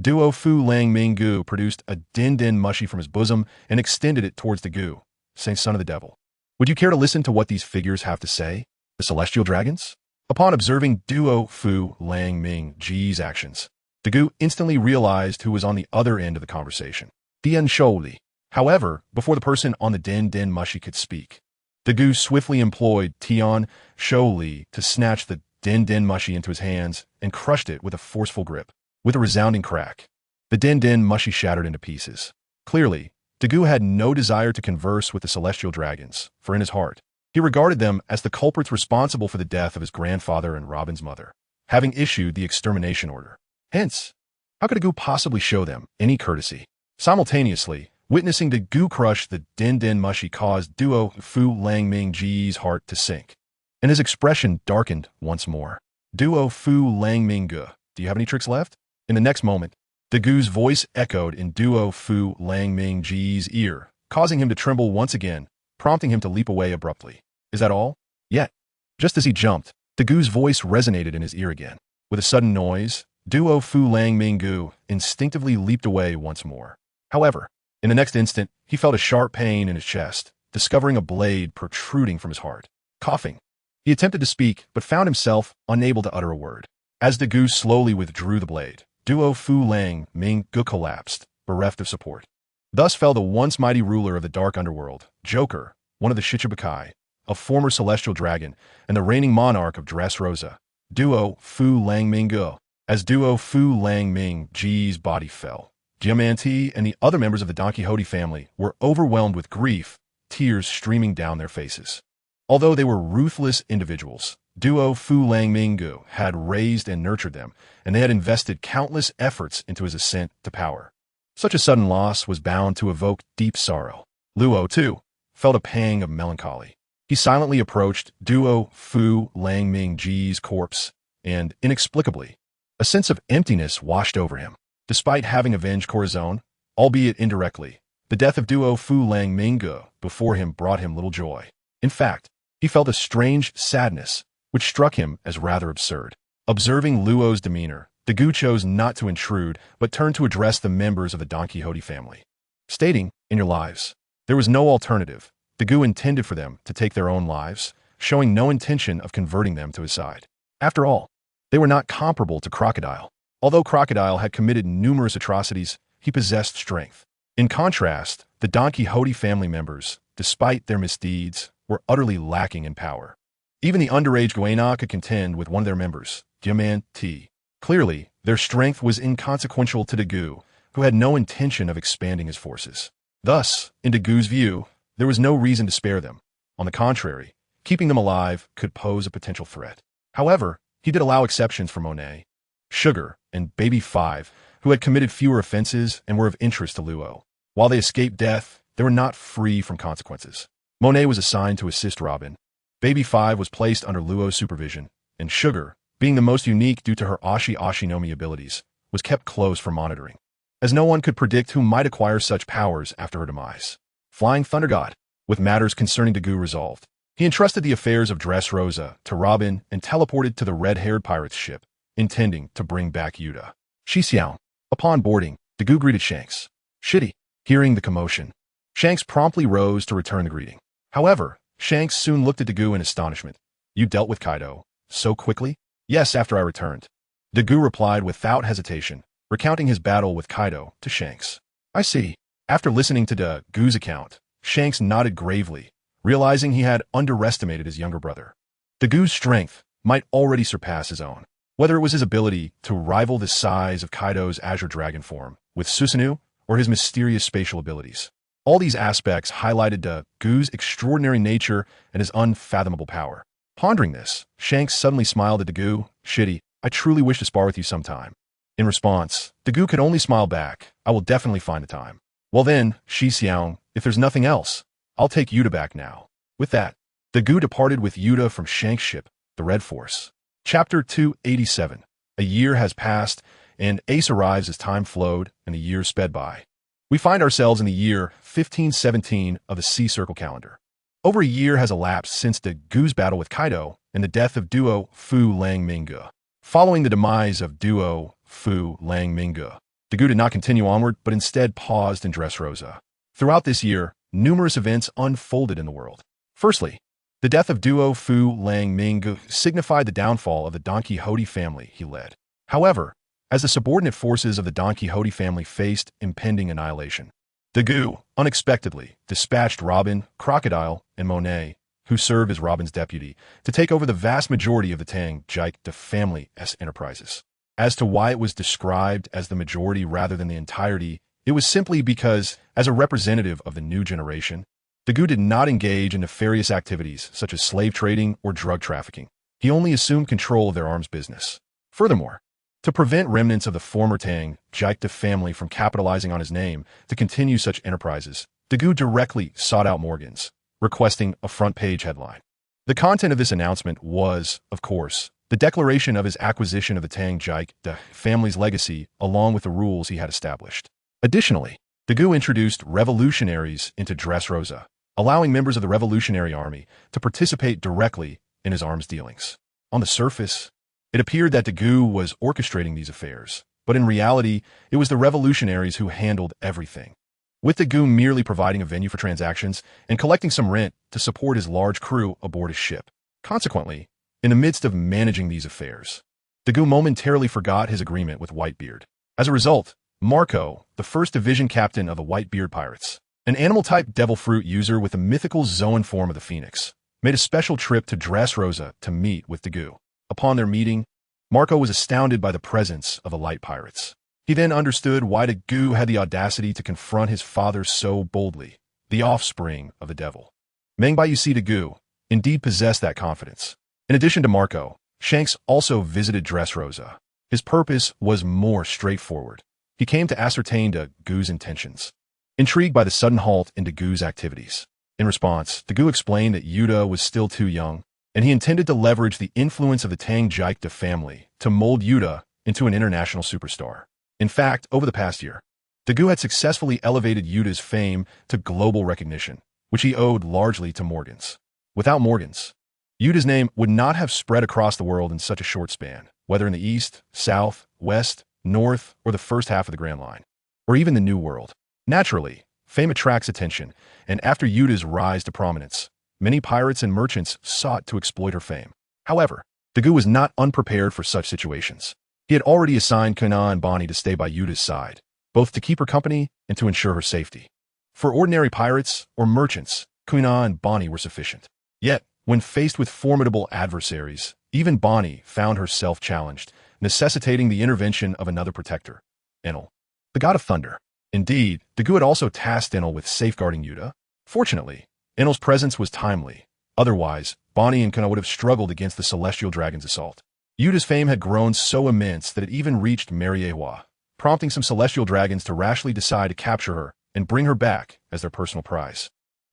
[SPEAKER 1] duo Fu Lang Minggu produced a din-din mushi from his bosom and extended it towards Daegu, saying, "Son of the devil. Would you care to listen to what these figures have to say? The celestial dragons?" Upon observing duo Fu Lang Minggu's actions, Daegu instantly realized who was on the other end of the conversation. Dian Shouli. However, before the person on the Den Den Mushi could speak, Dagu swiftly employed Tian Shou Li to snatch the Den Den Mushi into his hands and crushed it with a forceful grip. With a resounding crack, the Den Den Mushi shattered into pieces. Clearly, Dagu had no desire to converse with the celestial dragons, for in his heart, he regarded them as the culprits responsible for the death of his grandfather and Robin's mother, having issued the extermination order. Hence, how could Dagu possibly show them any courtesy? Simultaneously, witnessing Dagu crush the Den Den Mushi caused Duo Fu Langming-ji's heart to sink, and his expression darkened once more. Duo Fu Langming-ge, do you have any tricks left? In the next moment, Dagu's voice echoed in Duo Fu Langming-ji's ear, causing him to tremble once again, prompting him to leap away abruptly. Is that all? Yet, just as he jumped, Dagu's voice resonated in his ear again. With a sudden noise, Duo Fu Langming-ge instinctively leaped away once more. However, in the next instant, he felt a sharp pain in his chest, discovering a blade protruding from his heart. Coughing, he attempted to speak, but found himself unable to utter a word. As Dagu slowly withdrew the blade, Duo Fu Langming-ge collapsed, bereft of support. Thus fell the once mighty ruler of the dark underworld, Joker, one of the Shichibukai, a former celestial dragon, and the reigning monarch of Dressrosa, Duo Fu Langming-ge. As Duo Fu Langming-ji's body fell, Diamante and the other members of the Don Quixote family were overwhelmed with grief, tears streaming down their faces. Although they were ruthless individuals, Duo Fu Langming-ge had raised and nurtured them, and they had invested countless efforts into his ascent to power. Such a sudden loss was bound to evoke deep sorrow. Luo, too, felt a pang of melancholy. He silently approached Duo Fu Langming-ji's corpse, and, inexplicably, a sense of emptiness washed over him. Despite having avenged Corazon, albeit indirectly, the death of Duo Fu Langming-ge before him brought him little joy. In fact, he felt a strange sadness, which struck him as rather absurd. Observing Luo's demeanor, Dagu chose not to intrude, but turned to address the members of the Don Quixote family. Stating, in your lives, there was no alternative. Dagu intended for them to take their own lives, showing no intention of converting them to his side. After all, they were not comparable to Crocodile. Although Crocodile had committed numerous atrocities, he possessed strength. In contrast, the Don Quixote family members, despite their misdeeds, were utterly lacking in power. Even the underage Guayna could contend with one of their members, Diamante. Clearly, their strength was inconsequential to Dagu, who had no intention of expanding his forces. Thus, in Dagu's view, there was no reason to spare them. On the contrary, keeping them alive could pose a potential threat. However, he did allow exceptions for Monet, Sugar, and Baby 5, who had committed fewer offenses and were of interest to Luo. While they escaped death, they were not free from consequences. Monet was assigned to assist Robin. Baby 5 was placed under Luo's supervision, and Sugar, being the most unique due to her Ashi-Ashi-Nomi abilities, was kept close for monitoring, as no one could predict who might acquire such powers after her demise. Flying Thunder God, with matters concerning Dagu resolved, he entrusted the affairs of Dressrosa to Robin and teleported to the red-haired pirate's ship, intending to bring back Yuta. Xixiao. Upon boarding, Dagu greeted Shanks. Shitty. Hearing the commotion, Shanks promptly rose to return the greeting. However, Shanks soon looked at Dagu in astonishment. You dealt with Kaido so quickly? Yes, after I returned. Dagu replied without hesitation, recounting his battle with Kaido to Shanks. I see. After listening to Dagu's account, Shanks nodded gravely, realizing he had underestimated his younger brother. Dagu's strength might already surpass his own. Whether it was his ability to rival the size of Kaido's Azure Dragon form with Susanoo or his mysterious spatial abilities. All these aspects highlighted Dagu's extraordinary nature and his unfathomable power. Pondering this, Shanks suddenly smiled at Dagu. Shitty, I truly wish to spar with you sometime. In response, Dagu could only smile back. I will definitely find the time. Well then, Xixiao, if there's nothing else, I'll take Yuta back now. With that, Dagu departed with Yuta from Shanks' ship, the Red Force. Chapter 287. A year has passed, and Ace arrives as time flowed and the years sped by. We find ourselves in the year 1517 of the Sea Circle calendar. Over a year has elapsed since Dagu's battle with Kaido and the death of Duo Fu Langming-ge. Following the demise of Duo Fu Langming-ge, Dagu did not continue onward, but instead paused in Dressrosa. Throughout this year, numerous events unfolded in the world. Firstly, the death of Duo Fu Langming-ge signified the downfall of the Don Quixote family he led. However, as the subordinate forces of the Don Quixote family faced impending annihilation, Dagu, unexpectedly, dispatched Robin, Crocodile, and Monet, who served as Robin's deputy, to take over the vast majority of the Tang Jike de family's enterprises. As to why it was described as the majority rather than the entirety, it was simply because, as a representative of the new generation, Dagu did not engage in nefarious activities such as slave trading or drug trafficking. He only assumed control of their arms business. Furthermore, to prevent remnants of the former Tang Jike de family from capitalizing on his name to continue such enterprises, Dagu directly sought out Morgan's, requesting a front-page headline. The content of this announcement was, of course, the declaration of his acquisition of the Tang Jike de family's legacy along with the rules he had established. Additionally, Dagu introduced revolutionaries into Dressrosa, allowing members of the Revolutionary Army to participate directly in his arms dealings. On the surface, it appeared that Dagu was orchestrating these affairs, but in reality, it was the revolutionaries who handled everything, with Dagu merely providing a venue for transactions and collecting some rent to support his large crew aboard his ship. Consequently, in the midst of managing these affairs, Dagu momentarily forgot his agreement with Whitebeard. As a result, Marco, the first division captain of the Whitebeard Pirates, an animal-type devil fruit user with the mythical Zoan form of the Phoenix, made a special trip to Dressrosa to meet with Dagu. Upon their meeting, Marco was astounded by the presence of the light pirates. He then understood why Dagu had the audacity to confront his father so boldly, the offspring of the devil. Mengbayusi Dagu indeed possessed that confidence. In addition to Marco, Shanks also visited Dressrosa. His purpose was more straightforward. He came to ascertain Dagu's intentions, intrigued by the sudden halt in Dagu's activities. In response, Dagu explained that Yuta was still too young, and he intended to leverage the influence of the Tang Jike de family to mold Yuta into an international superstar. In fact, over the past year, Dagu had successfully elevated Yuta's fame to global recognition, which he owed largely to Morgan's. Without Morgan's, Yuta's name would not have spread across the world in such a short span, whether in the East, South, West, North, or the first half of the Grand Line, or even the New World. Naturally, fame attracts attention, and after Yuta's rise to prominence, many pirates and merchants sought to exploit her fame. However, Dagu was not unprepared for such situations. He had already assigned Kana and Bonnie to stay by Yuta's side, both to keep her company and to ensure her safety. For ordinary pirates or merchants, Kana and Bonnie were sufficient. Yet, when faced with formidable adversaries, even Bonnie found herself challenged, necessitating the intervention of another protector, Enel, the god of thunder. Indeed, Dagu had also tasked Enel with safeguarding Yuta. Fortunately, Enel's presence was timely. Otherwise, Bonnie and Kana would have struggled against the celestial dragon's assault. Yuta's fame had grown so immense that it even reached Mariewa, prompting some celestial dragons to rashly decide to capture her and bring her back as their personal prize.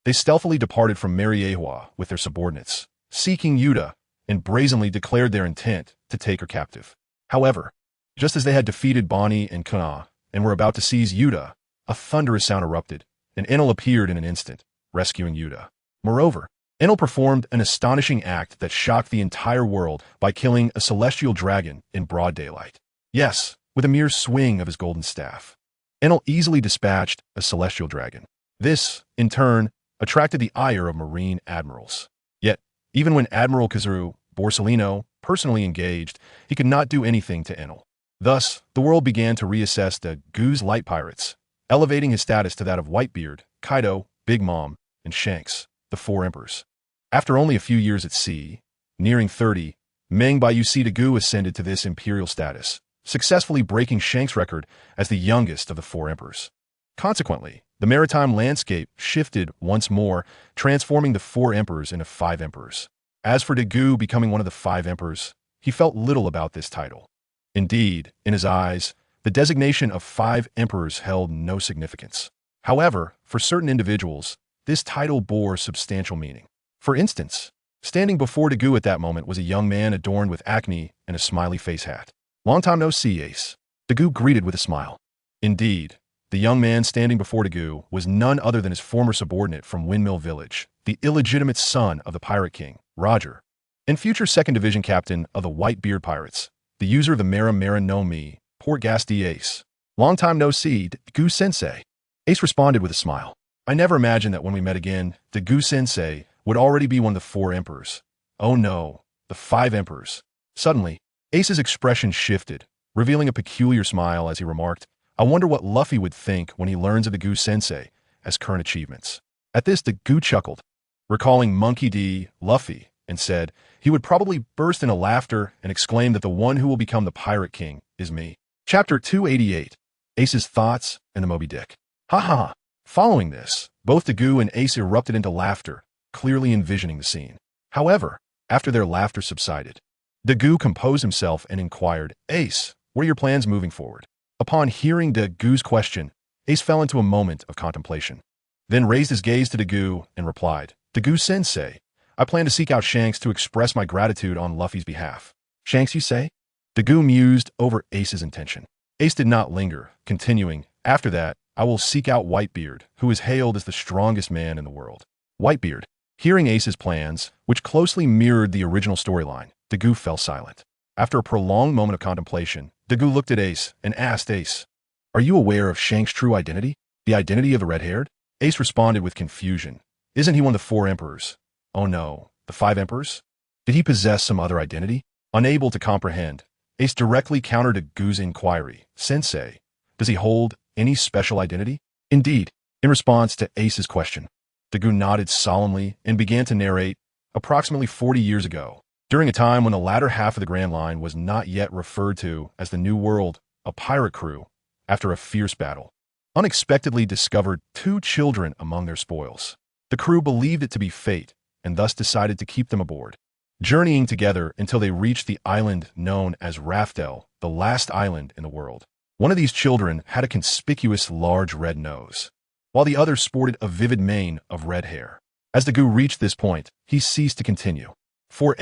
[SPEAKER 1] They stealthily departed from Mariewa with their subordinates, seeking Yuta, and brazenly declared their intent to take her captive. However, just as they had defeated Bonnie and Kana and were about to seize Yuta, a thunderous sound erupted, and Enel appeared in an instant, rescuing Yuta. Moreover, Enel performed an astonishing act that shocked the entire world by killing a celestial dragon in broad daylight. Yes, with a mere swing of his golden staff. Enel easily dispatched a celestial dragon. This, in turn, attracted the ire of marine admirals. Yet, even when Admiral Kazuru Borsellino personally engaged, he could not do anything to Enel. Thus, the world began to reassess Dagu's light pirates, elevating his status to that of Whitebeard, Kaido, Big Mom, and Shanks, the four emperors. After only a few years at sea, nearing 30, Mengbayusi Dagu ascended to this imperial status, successfully breaking Shanks' record as the youngest of the four emperors. Consequently, the maritime landscape shifted once more, transforming the four emperors into five emperors. As for Dagu becoming one of the five emperors, he felt little about this title. Indeed, in his eyes, the designation of five emperors held no significance. However, for certain individuals, this title bore substantial meaning. For instance, standing before Dagu at that moment was a young man adorned with acne and a smiley face hat. "Long time no see, Ace," Dagu greeted with a smile. Indeed, the young man standing before Dagu was none other than his former subordinate from Windmill Village, the illegitimate son of the Pirate King, Roger, and future 2nd Division captain of the Whitebeard Pirates, the user of the Mara Mara no Mi, Port Gasti Ace. "Long time no see, Dagu-sensei." Ace responded with a smile. "I never imagined that when we met again, Dagu-sensei would already be one of the four emperors. Oh no, the five emperors." Suddenly, Ace's expression shifted, revealing a peculiar smile as he remarked, I wonder what Luffy would think when he learns of the Goo-sensei as current achievements. At this, the Goo chuckled, recalling Monkey D. Luffy, and said he would probably burst into laughter and exclaim that the one who will become the Pirate King is me. Chapter 288, Ace's Thoughts and the Moby Dick. Ha ha ha. Following this, both the Goo and Ace erupted into laughter, clearly envisioning the scene. However, after their laughter subsided, the Goo composed himself and inquired, Ace, what are your plans moving forward? Upon hearing the Goo's question, Ace fell into a moment of contemplation, then raised his gaze to the Goo and replied, the Goo-sensei, I plan to seek out Shanks to express my gratitude on Luffy's behalf. Shanks, you say? The Goo mused over Ace's intention. Ace did not linger, continuing, after that, I will seek out Whitebeard, who is hailed as the strongest man in the world. Whitebeard. Hearing Ace's plans, which closely mirrored the original storyline, the Goo fell silent. After a prolonged moment of contemplation, the Goo looked at Ace and asked Ace, are you aware of Shanks' true identity? The identity of the red-haired? Ace responded with confusion. Isn't he one of the 4 emperors? Oh no, the 5 emperors? Did he possess some other identity? Unable to comprehend, Ace directly countered the Goo's inquiry. Sensei, does he hold any special identity? Indeed, in response to Ace's question, the Goo nodded solemnly and began to narrate, approximately 40 years ago, during a time when the latter half of the Grand Line was not yet referred to as the New World, a pirate crew, after a fierce battle, unexpectedly discovered 2 children among their spoils. The crew believed it to be fate and thus decided to keep them aboard, journeying together until they reached the island known as Raftel, the last island in the world. One of these children had a conspicuous large red nose, while the other sported a vivid mane of red hair. As the Goo reached this point, he ceased to continue. For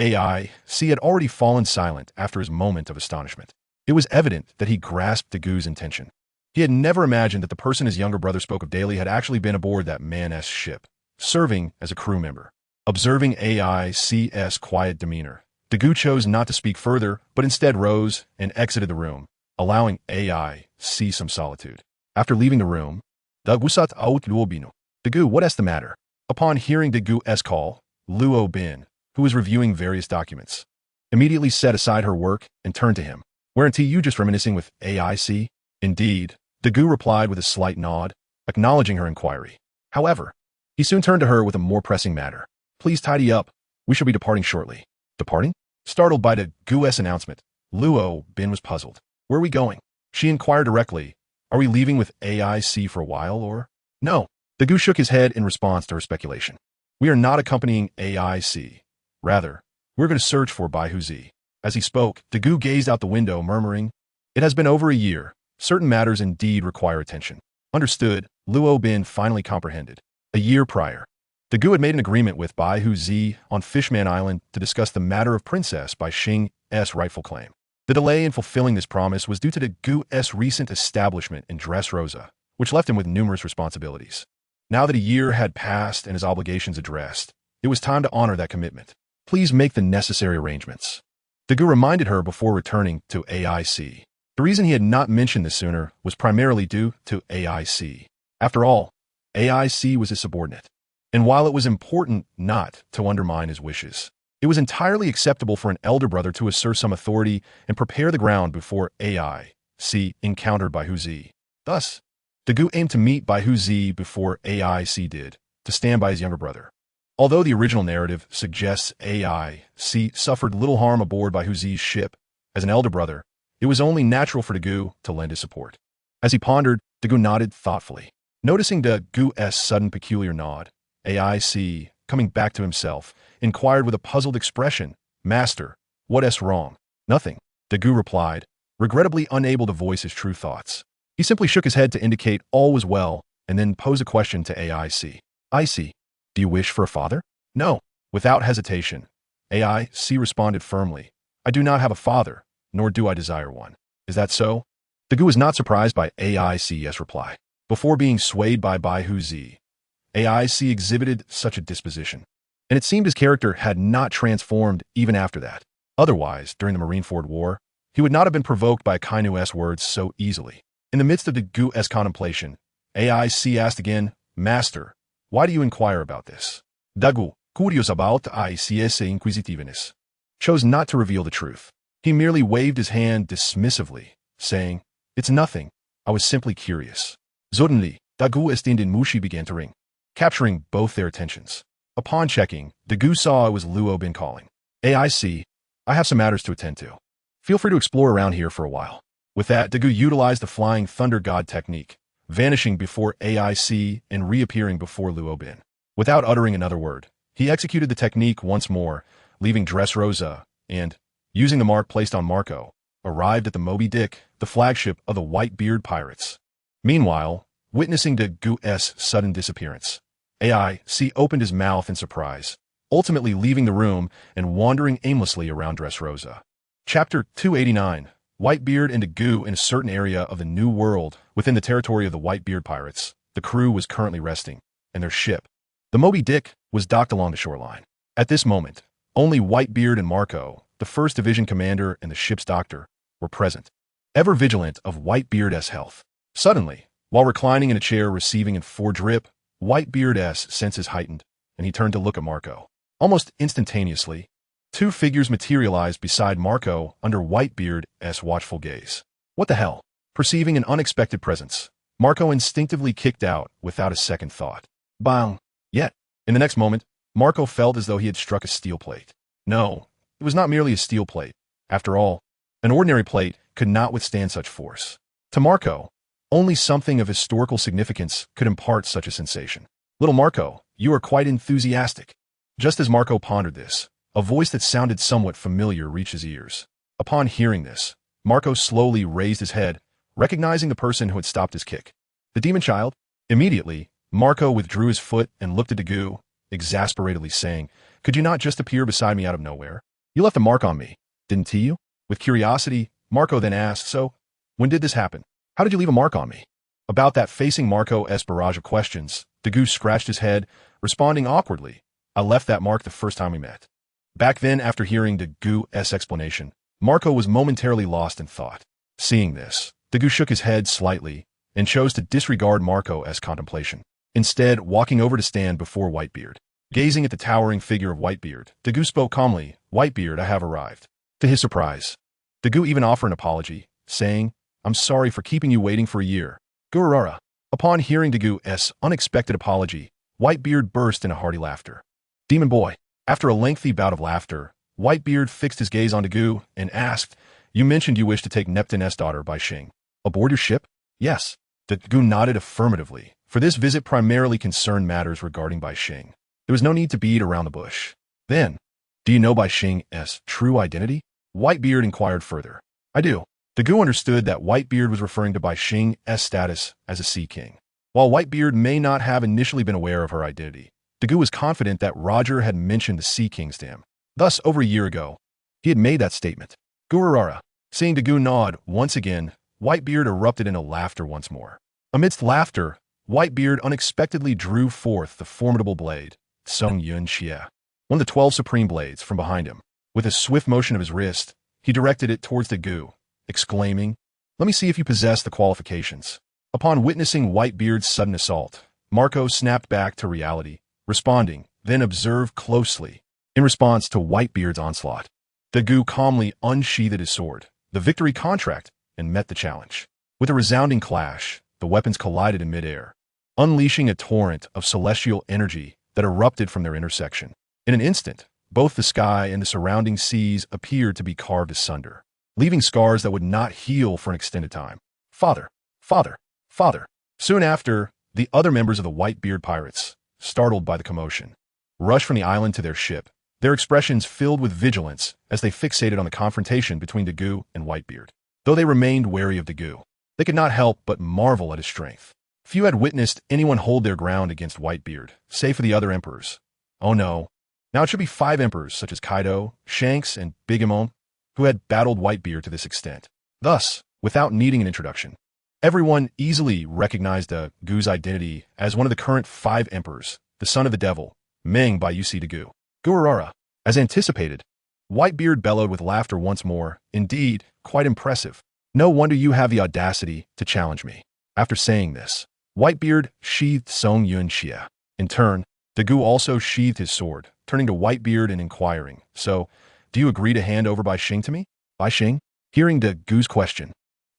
[SPEAKER 1] C had already fallen silent after his moment of astonishment. It was evident that he grasped the Goo's intention. He had never imagined that the person his younger brother spoke of daily had actually been aboard that man-s ship, serving as a crew member. Observing C's quiet demeanor, the Goo chose not to speak further, but instead rose and exited the room, allowing C some solitude. After leaving the room, the Goo, what's the matter? Upon hearing the Goo's call, Luo Bin, who was reviewing various documents, immediately set aside her work and turned to him. Weren't you just reminiscing with C? Indeed, the Goo replied with a slight nod, acknowledging her inquiry. However, he soon turned to her with a more pressing matter. Please tidy up. We shall be departing shortly. Departing? Startled by the Goo's announcement, Luo Bin was puzzled. Where are we going? She inquired directly. Are we leaving with C for a while, or? No. The Goo shook his head in response to her speculation. We are not accompanying C. Rather, we're going to search for Bai Hu Zi. As he spoke, the Goo gazed out the window, murmuring, it has been over a year. Certain matters indeed require attention. Understood, Luo Bin finally comprehended. A year prior, the Goo had made an agreement with Bai Hu Zi on Fishman Island to discuss the matter of Princess Bai Xing's rightful claim. The delay in fulfilling this promise was due to the Goo's recent establishment in Dressrosa, which left him with numerous responsibilities. Now that a year had passed and his obligations addressed, it was time to honor that commitment. Please make the necessary arrangements. The Goo reminded her before returning to C. The reason he had not mentioned this sooner was primarily due to C. After all, C was his subordinate. And while it was important not to undermine his wishes, it was entirely acceptable for an elder brother to assert some authority and prepare the ground before C encountered Bai Hu Zi. Thus, the Goo aimed to meet Bai Hu Zi before C did, to stand by his younger brother. Although the original narrative suggests C suffered little harm aboard Bai Hu Zi's ship, as an elder brother, it was only natural for the Goo to lend his support. As he pondered, the Goo nodded thoughtfully. Noticing the Goo's sudden peculiar nod, C, coming back to himself, inquired with a puzzled expression, Master, what's wrong? Nothing, the Goo replied, regrettably unable to voice his true thoughts. He simply shook his head to indicate all was well, and then posed a question to C. Do you wish for a father? No. Without hesitation, C responded firmly, I do not have a father, nor do I desire one. Is that so? The Goo was not surprised by C's reply. Before being swayed by Bai Hu Zi, C exhibited such a disposition, and it seemed his character had not transformed even after that. Otherwise, during the Marineford War, he would not have been provoked by Akainu's words so easily. In the midst of the Goo's contemplation, C asked again, Master, why do you inquire about this? The Goo, curious about C's inquisitiveness, chose not to reveal the truth. He merely waved his hand dismissively, saying, It's nothing. I was simply curious. Suddenly, Dagu ist in den Mushi began to ring, capturing both their attentions. Upon checking, Dagu saw it was Luo Bin calling. I see. I have some matters to attend to. Feel free to explore around here for a while. With that, Dagu utilized the Flying Thunder God technique, vanishing before AIC and reappearing before Luo Bin. Without uttering another word, he executed the technique once more, leaving Dressrosa, and, using the mark placed on Marco, arrived at the Moby Dick, the flagship of the Whitebeard pirates. Meanwhile, witnessing Dagu's sudden disappearance, AIC opened his mouth in surprise, ultimately leaving the room and wandering aimlessly around Dressrosa. Chapter 289. Whitebeard and Dagu in a certain area of the New World within the territory of the Whitebeard pirates. The crew was currently resting, and their ship, the Moby Dick, was docked along the shoreline. At this moment, only Whitebeard and Marco, the 1st Division commander and the ship's doctor, were present, ever vigilant of Whitebeard's health. Suddenly, while reclining in a chair receiving in 4 drip, Whitebeard's senses heightened, and he turned to look at Marco. Almost instantaneously, 2 figures materialized beside Marco under Whitebeard's watchful gaze. What the hell? Perceiving an unexpected presence, Marco instinctively kicked out without a second thought. Bang! Yet, in the next moment, Marco felt as though he had struck a steel plate. No, it was not merely a steel plate. After all, an ordinary plate could not withstand such force. To Marco, only something of historical significance could impart such a sensation. Little Marco, you are quite enthusiastic. Just as Marco pondered this, a voice that sounded somewhat familiar reached his ears. Upon hearing this, Marco slowly raised his head, recognizing the person who had stopped his kick. The demon child? Immediately, Marco withdrew his foot and looked at Dagu, exasperatedly saying, "Could you not just appear beside me out of nowhere? You left a mark on me, didn't you?" With curiosity, Marco then asked, "So, when did this happen? How did you leave a mark on me?" About that, facing Marco's barrage of questions, Dagu scratched his head, responding awkwardly, "I left that mark the first time we met." Back then, after hearing Dagu's explanation, Marco was momentarily lost in thought. Seeing this, Dagu shook his head slightly and chose to disregard Marco's contemplation, instead walking over to stand before Whitebeard. Gazing at the towering figure of Whitebeard, Dagu spoke calmly, "Whitebeard, I have arrived." To his surprise, Dagu even offered an apology, saying, "I'm sorry for keeping you waiting for a year." Gururara. Upon hearing Dagu's unexpected apology, Whitebeard burst into hearty laughter. Demon boy. After a lengthy bout of laughter, Whitebeard fixed his gaze on Dagu and asked, "You mentioned you wished to take Neptune's daughter by Shing aboard your ship?" "Yes." Dagu nodded affirmatively, for this visit primarily concerned matters regarding Bai Shing. There was no need to beat around the bush. Then, "Do you know Bai Shing's true identity?" Whitebeard inquired further. "I do." Dagu understood that Whitebeard was referring to Bai Shing's status as a Sea King. While Whitebeard may not have initially been aware of her identity, Dagu was confident that Roger had mentioned the Sea King's dam. Thus, over a year ago, he had made that statement. Gururara. Seeing Dagu nod once again, Whitebeard erupted into laughter once more. Amidst laughter, Whitebeard unexpectedly drew forth the formidable blade, Song Yun Xie, one of the 12 supreme blades, from behind him. With a swift motion of his wrist, he directed it towards Dagu, exclaiming, "Let me see if you possess the qualifications." Upon witnessing Whitebeard's sudden assault, Marco snapped back to reality, responding, then observed closely. In response to Whitebeard's onslaught, Dagu calmly unsheathed his sword, the victory contract, and met the challenge. With a resounding clash, the weapons collided in midair, unleashing a torrent of celestial energy that erupted from their intersection. In an instant, both the sky and the surrounding seas appeared to be carved asunder, leaving scars that would not heal for an extended time. "Father! Father! Father!" Soon after, the other members of the Whitebeard pirates, startled by the commotion, rushed from the island to their ship, their expressions filled with vigilance as they fixated on the confrontation between Dagu and Whitebeard. Though they remained wary of Dagu, they could not help but marvel at his strength. Few had witnessed anyone hold their ground against Whitebeard, save for the other emperors. Oh no, now it should be 5 emperors such as Kaido, Shanks, and Bigamon, who had battled Whitebeard to this extent. Thus, without needing an introduction, everyone easily recognized Dagu's identity as one of the current 5 emperors, the son of the devil, Meng by UC Dagu. Gururara. As anticipated, Whitebeard bellowed with laughter once more. "Indeed, quite impressive. No wonder you have the audacity to challenge me." After saying this, Whitebeard sheathed Song Yun Xie. In turn, Dagu also sheathed his sword, turning to Whitebeard and inquiring, "So, do you agree to hand over Bai Shing to me?" Bai Shing? Hearing Dagu's question,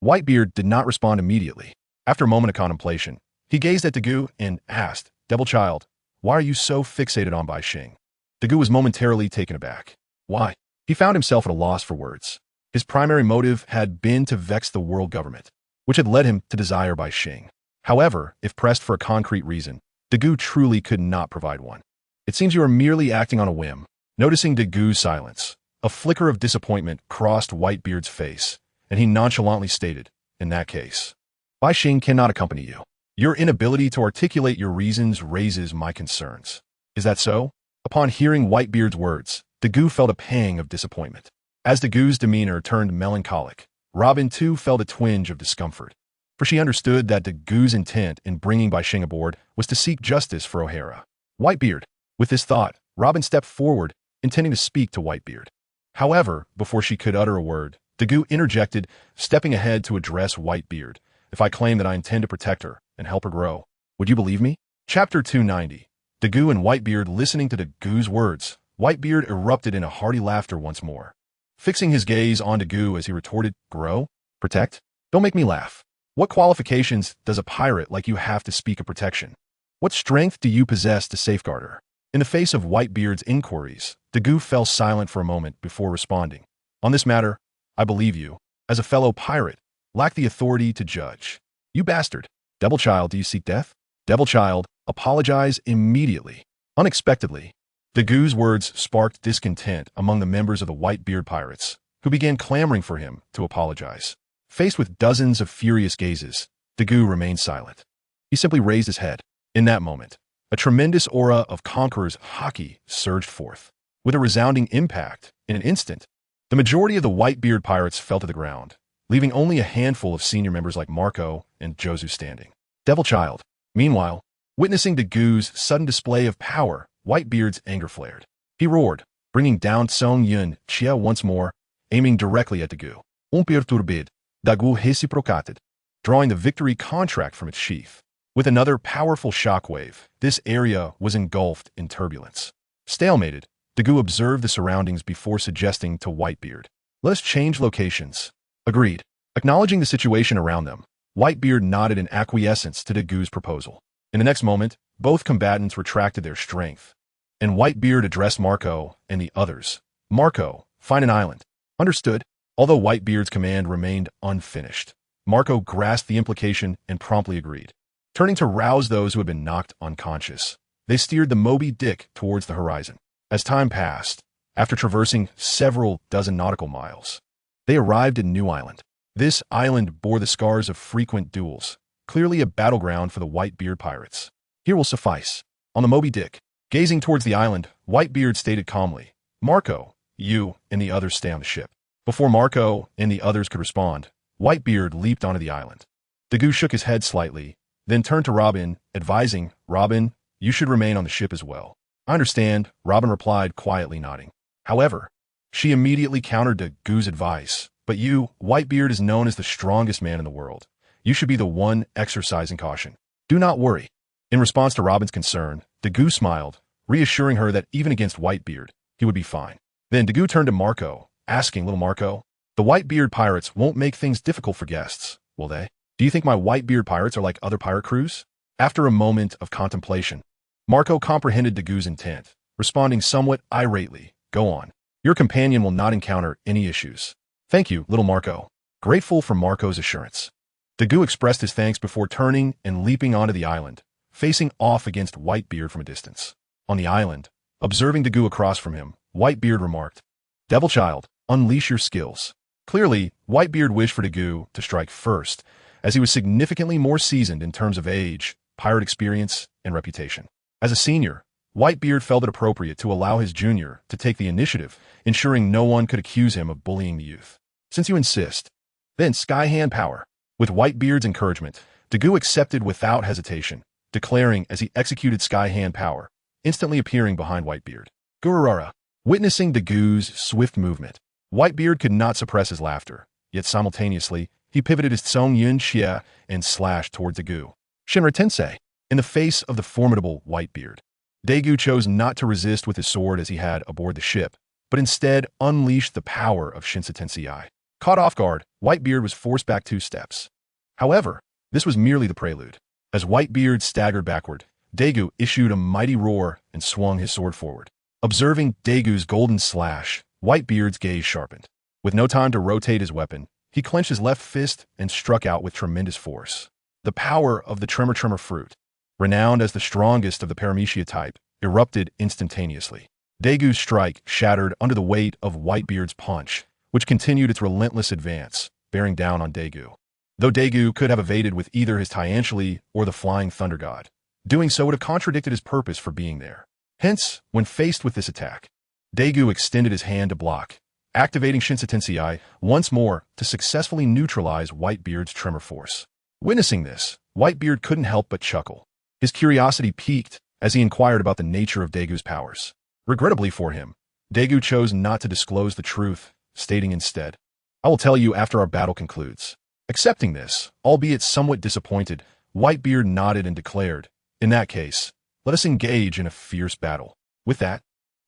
[SPEAKER 1] Whitebeard did not respond immediately. After a moment of contemplation, he gazed at Dagu and asked, "Devil child, why are you so fixated on Bai Xing?" Dagu was momentarily taken aback. Why? He found himself at a loss for words. His primary motive had been to vex the world government, which had led him to desire Bai Xing. However, if pressed for a concrete reason, Dagu truly could not provide one. It seems you are merely acting on a whim. Noticing Dagu's silence, a flicker of disappointment crossed Whitebeard's face, and he nonchalantly stated, "In that case, Bai Xing cannot accompany you. Your inability to articulate your reasons raises my concerns." "Is that so?" Upon hearing Whitebeard's words, Dagu felt a pang of disappointment. As Dagu's demeanor turned melancholic, Robin too felt a twinge of discomfort, for she understood that Dagu's intent in bringing Bai Xing aboard was to seek justice for O'Hara. Whitebeard. With this thought, Robin stepped forward, intending to speak to Whitebeard. However, before she could utter a word, Dagu interjected, stepping ahead to address Whitebeard. "If I claim that I intend to protect her and help her grow, would you believe me?" Chapter 290. Dagu and Whitebeard listening to Dagu's words. Whitebeard erupted in a hearty laughter once more, fixing his gaze on Dagu as he retorted, "Grow? Protect? Don't make me laugh. What qualifications does a pirate like you have to speak of protection? What strength do you possess to safeguard her?" In the face of Whitebeard's inquiries, Dagu fell silent for a moment before responding. "On this matter, I believe you, as a fellow pirate, lack the authority to judge. You bastard! Devil child, do you seek death? Devil child, apologize immediately." Unexpectedly, Dagu's words sparked discontent among the members of the Whitebeard pirates, who began clamoring for him to apologize. Faced with dozens of furious gazes, Dagu remained silent. He simply raised his head. In that moment, a tremendous aura of conqueror's haki surged forth. With a resounding impact, in an instant, the majority of the Whitebeard pirates fell to the ground, leaving only a handful of senior members like Marco and Josu standing. Devil child. Meanwhile, witnessing Dagu's sudden display of power, Whitebeard's anger flared. He roared, bringing down Tsong Yun Chia once more, aiming directly at Dagu. Perturbed, Dagu reciprocated, drawing the victory contract from its sheath. With another powerful shockwave, this area was engulfed in turbulence. Stalemated, Dagu observed the surroundings before suggesting to Whitebeard, "Let us change locations." Agreed. Acknowledging the situation around them, Whitebeard nodded in acquiescence to Dagu's proposal. In the next moment, both combatants retracted their strength, and Whitebeard addressed Marco and the others. "Marco, find an island." Understood. Although Whitebeard's command remained unfinished, Marco grasped the implication and promptly agreed. Turning to rouse those who had been knocked unconscious, they steered the Moby Dick towards the horizon. As time passed, after traversing several dozen nautical miles, they arrived at New Island. This island bore the scars of frequent duels, clearly a battleground for the Whitebeard pirates. "Here will suffice." On the Moby Dick, gazing towards the island, Whitebeard stated calmly, "Marco, you and the others stay on the ship." Before Marco and the others could respond, Whitebeard leaped onto the island. Dagu shook his head slightly, then turned to Robin, advising, "Robin, you should remain on the ship as well." "I understand," Robin replied, quietly nodding. However, she immediately countered Dagu's advice. "But you, Whitebeard is known as the strongest man in the world. You should be the one exercising caution. Do not worry." In response to Robin's concern, Dagu smiled, reassuring her that even against Whitebeard, he would be fine. Then Dagu turned to Marco, asking, "Little Marco, the Whitebeard pirates won't make things difficult for guests, will they? Do you think my Whitebeard pirates are like other pirate crews?" After a moment of contemplation, Marco comprehended Dagu's intent, responding somewhat irately, "Go on. Your companion will not encounter any issues." "Thank you, little Marco." Grateful for Marco's assurance, Dagu expressed his thanks before turning and leaping onto the island, facing off against Whitebeard from a distance. On the island, observing Dagu across from him, Whitebeard remarked, "Devil child, unleash your skills." Clearly, Whitebeard wished for Dagu to strike first, as he was significantly more seasoned in terms of age, pirate experience, and reputation. As a senior, Whitebeard felt it appropriate to allow his junior to take the initiative, ensuring no one could accuse him of bullying the youth. "Since you insist, then Sky Hand Power." With Whitebeard's encouragement, Dagu accepted without hesitation, declaring as he executed Sky Hand Power, instantly appearing behind Whitebeard. Gururara. Witnessing Dagu's swift movement, Whitebeard could not suppress his laughter, yet simultaneously, he pivoted his Tsong Yun Xia and slashed towards Dagu. Shinra Tensei. In the face of the formidable Whitebeard, Dagu chose not to resist with his sword as he had aboard the ship, but instead unleashed the power of Shinsa Tensei. Caught off guard, Whitebeard was forced back 2 steps. However, this was merely the prelude. As Whitebeard staggered backward, Daegu issued a mighty roar and swung his sword forward. Observing Daegu's golden slash, Whitebeard's gaze sharpened. With no time to rotate his weapon, he clenched his left fist and struck out with tremendous force. The power of the Tremor fruit, renowned as the strongest of the Paramecia type, erupted instantaneously. Daegu's strike shattered under the weight of Whitebeard's punch, which continued its relentless advance, bearing down on Daegu. Though Daegu could have evaded with either his Tiantially or the Flying Thunder God, doing so would have contradicted his purpose for being there. Hence, when faced with this attack, Daegu extended his hand to block, activating Shinsatensei once more to successfully neutralize Whitebeard's tremor force. Witnessing this, Whitebeard couldn't help but chuckle. His curiosity piqued as he inquired about the nature of Daegu's powers. Regrettably for him, Daegu chose not to disclose the truth, stating instead, "I will tell you after our battle concludes." Accepting this, albeit somewhat disappointed, Whitebeard nodded and declared, "In that case, let us engage in a fierce battle." With that,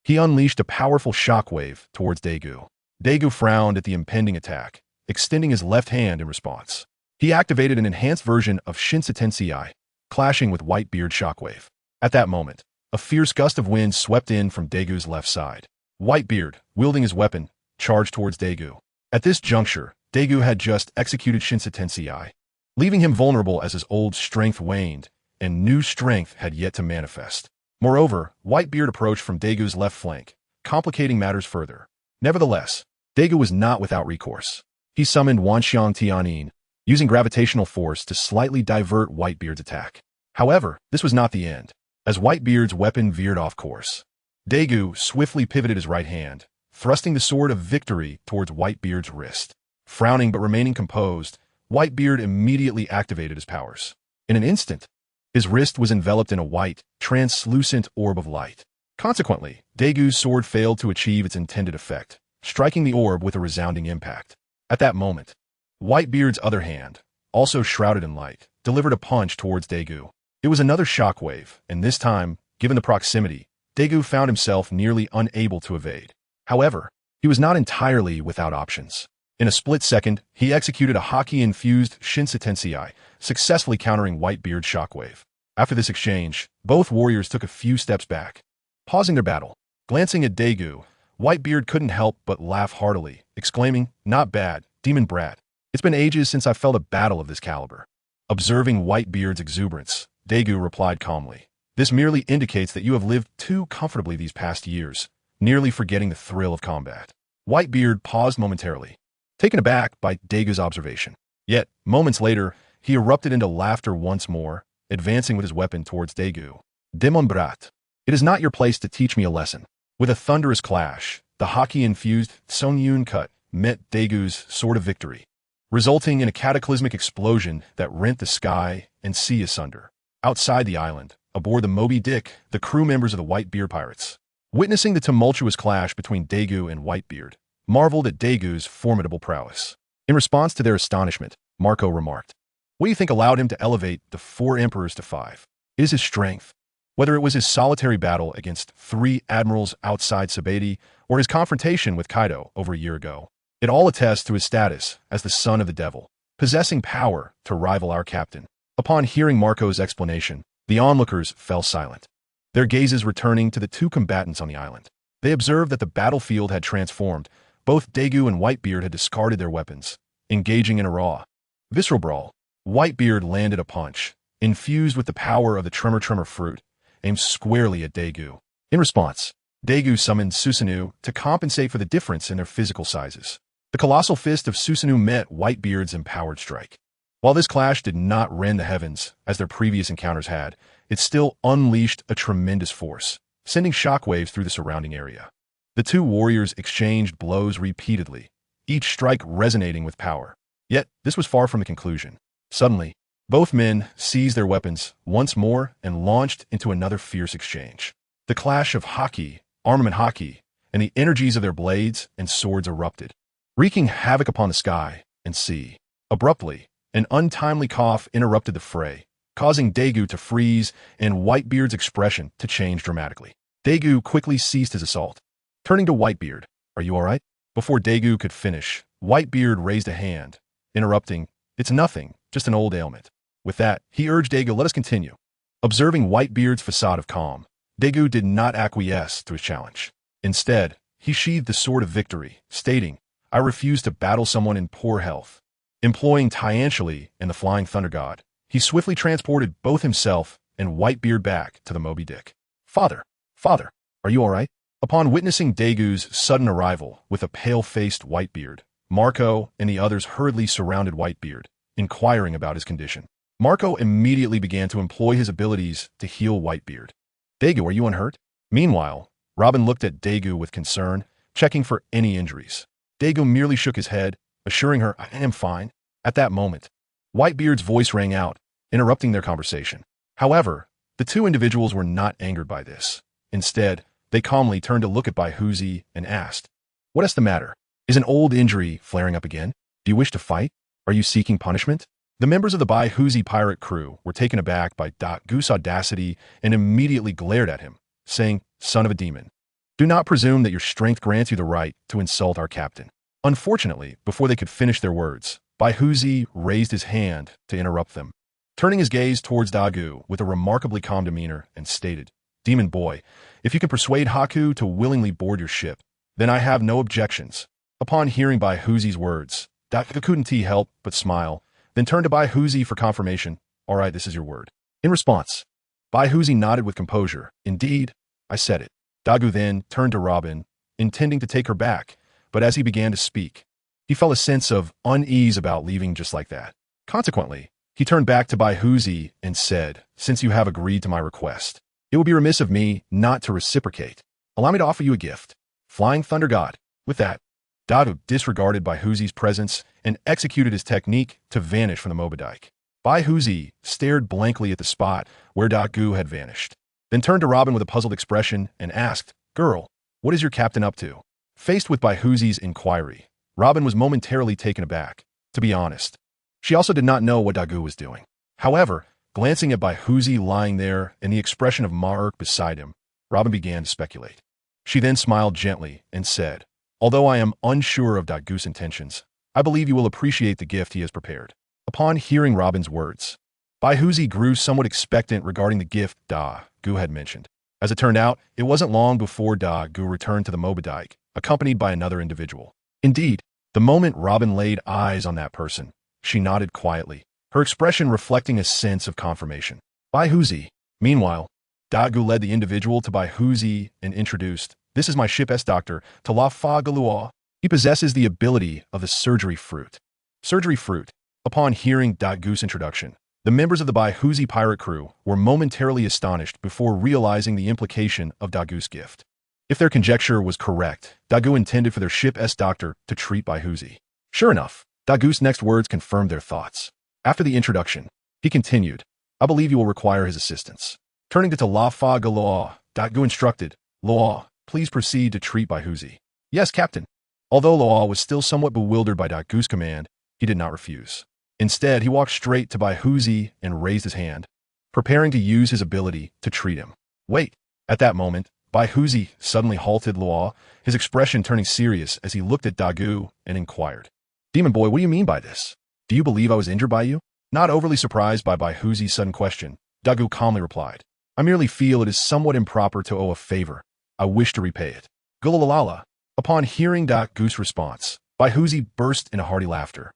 [SPEAKER 1] he unleashed a powerful shockwave towards Daegu. Daegu frowned at the impending attack, extending his left hand in response. He activated an enhanced version of Shinsatensei, clashing with Whitebeard's shockwave. At that moment, a fierce gust of wind swept in from Daegu's left side. Whitebeard, wielding his weapon, charged towards Daegu. At this juncture, Daegu had just executed Shinsatensei, leaving him vulnerable as his old strength waned, and new strength had yet to manifest. Moreover, Whitebeard approached from Daegu's left flank, complicating matters further. Nevertheless, Daegu was not without recourse. He summoned Wanxiang Tianin, using gravitational force to slightly divert Whitebeard's attack. However, this was not the end. As Whitebeard's weapon veered off course, Daegu swiftly pivoted his right hand, thrusting the sword of victory towards Whitebeard's wrist. Frowning but remaining composed, Whitebeard immediately activated his powers. In an instant, his wrist was enveloped in a white, translucent orb of light. Consequently, Daegu's sword failed to achieve its intended effect, striking the orb with a resounding impact. At that moment, Whitebeard's other hand, also shrouded in light, delivered a punch towards Daegu. It was another shockwave, and this time, given the proximity, Daegu found himself nearly unable to evade. However, he was not entirely without options. In a split second, he executed a hockey-infused Shinsatensei, successfully countering Whitebeard's shockwave. After this exchange, both warriors took a few steps back, pausing their battle. Glancing at Daegu, Whitebeard couldn't help but laugh heartily, exclaiming, "Not bad, demon brat. It's been ages since I felt a battle of this caliber." Observing Whitebeard's exuberance, Daegu replied calmly, "This merely indicates that you have lived too comfortably these past years, nearly forgetting the thrill of combat." Whitebeard paused momentarily, taken aback by Daegu's observation. Yet, moments later, he erupted into laughter once more, advancing with his weapon towards Daegu. "Demon brat, it is not your place to teach me a lesson." With a thunderous clash, the hockey-infused Songyun cut met Daegu's sword of victory, resulting in a cataclysmic explosion that rent the sky and sea asunder. Outside the island, aboard the Moby Dick, the crew members of the Whitebeard pirates, witnessing the tumultuous clash between Daegu and Whitebeard, marveled at Daegu's formidable prowess. In response to their astonishment, Marco remarked, "What do you think allowed him to elevate the 4 emperors to 5? It is his strength. Whether it was his solitary battle against 3 admirals outside Sabeti or his confrontation with Kaido over a year ago, it all attests to his status as the son of the devil, possessing power to rival our captain." Upon hearing Marco's explanation, the onlookers fell silent, their gazes returning to the 2 combatants on the island. They observed that the battlefield had transformed. Both Daegu and Whitebeard had discarded their weapons, engaging in a raw, visceral brawl. Whitebeard landed a punch, infused with the power of the Tremor fruit, aimed squarely at Daegu. In response, Daegu summoned Susanoo to compensate for the difference in their physical sizes. The colossal fist of Susanoo met Whitebeard's empowered strike. While this clash did not rend the heavens, as their previous encounters had, it still unleashed a tremendous force, sending shockwaves through the surrounding area. The 2 warriors exchanged blows repeatedly, each strike resonating with power. Yet, this was far from the conclusion. Suddenly, both men seized their weapons once more and launched into another fierce exchange. The clash of hockey, armament hockey, and the energies of their blades and swords erupted, wreaking havoc upon the sky and sea. Abruptly, an untimely cough interrupted the fray, causing Daegu to freeze and Whitebeard's expression to change dramatically. Daegu quickly ceased his assault. Turning to Whitebeard, "Are you all right?" Before Daegu could finish, Whitebeard raised a hand, interrupting, "It's nothing, just an old ailment." With that, he urged Daegu, "Let us continue." Observing Whitebeard's facade of calm, Daegu did not acquiesce to his challenge. Instead, he sheathed the sword of victory, stating, "I refuse to battle someone in poor health." Employing Tiantially and the Flying Thunder God, he swiftly transported both himself and Whitebeard back to the Moby Dick. "Father, father, are you all right?" Upon witnessing Daegu's sudden arrival with a pale-faced Whitebeard, Marco and the others hurriedly surrounded Whitebeard, inquiring about his condition. Marco immediately began to employ his abilities to heal Whitebeard. "Daegu, are you unhurt?" Meanwhile, Robin looked at Daegu with concern, checking for any injuries. Daegu merely shook his head, assuring her, "I am fine." At that moment, Whitebeard's voice rang out, interrupting their conversation. However, the two individuals were not angered by this. Instead, they calmly turned to look at Baihuzi and asked, "What is the matter? Is an old injury flaring up again? Do you wish to fight? Are you seeking punishment?" The members of the Baihuzi pirate crew were taken aback by Dagu's audacity and immediately glared at him, saying, "Son of a demon, do not presume that your strength grants you the right to insult our captain." Unfortunately, before they could finish their words, Baihuzi raised his hand to interrupt them. Turning his gaze towards Dagu with a remarkably calm demeanor and stated, "Demon boy, if you can persuade Haku to willingly board your ship, then I have no objections." Upon hearing Baihuzi's words, Dagu couldn't help but smile, then turned to Baihuzi for confirmation. "All right, this is your word." In response, Baihuzi nodded with composure. "Indeed, I said it." Dagu then turned to Robin, intending to take her back, but as he began to speak, he felt a sense of unease about leaving just like that. Consequently, he turned back to Baihuzi and said, "Since you have agreed to my request, it would be remiss of me not to reciprocate. Allow me to offer you a gift. Flying Thunder God." With that, Dagu disregarded Baihuzi's presence and executed his technique to vanish from the Moby Dick. Baihuzi stared blankly at the spot where Dagu had vanished, then turned to Robin with a puzzled expression and asked, "Girl, what is your captain up to?" Faced with Baihuzi's inquiry, Robin was momentarily taken aback. To be honest, she also did not know what Dagu was doing. However, glancing at Baihuzi lying there and the expression of Mark beside him, Robin began to speculate. She then smiled gently and said, "Although I am unsure of Dagu's intentions, I believe you will appreciate the gift he has prepared." Upon hearing Robin's words, Baihuzi grew somewhat expectant regarding the gift Dagu had mentioned. As it turned out, it wasn't long before Dagu returned to the Moby Dick, accompanied by another individual. Indeed, the moment Robin laid eyes on that person, she nodded quietly, her expression reflecting a sense of confirmation. Baihuzi. Meanwhile, Dagu led the individual to Baihuzi and introduced, "This is my ship's doctor, Talafa Galua. He possesses the ability of the surgery fruit." Surgery fruit. Upon hearing Dagu's introduction, the members of the Baihuzi pirate crew were momentarily astonished before realizing the implication of Dagu's gift. If their conjecture was correct, Dagu intended for their ship's doctor to treat Baihuzi. Sure enough, Dagu's next words confirmed their thoughts. After the introduction, he continued, "I believe you will require his assistance." Turning to Talafa Galua, Dagu instructed, "Loa, please proceed to treat Baihuzi." "Yes, Captain." Although Loa was still somewhat bewildered by Dagu's command, he did not refuse. Instead, he walked straight to Baihuzi and raised his hand, preparing to use his ability to treat him. "Wait." At that moment, Baihuzi suddenly halted Loa, his expression turning serious as he looked at Dagu and inquired, "Demon boy, what do you mean by this? Do you believe I was injured by you?" Not overly surprised by Baihuzi's sudden question, Dagu calmly replied, "I merely feel it is somewhat improper to owe a favor. I wish to repay it." Gulalala. Upon hearing Dagu's response, Baihuzi burst into hearty laughter.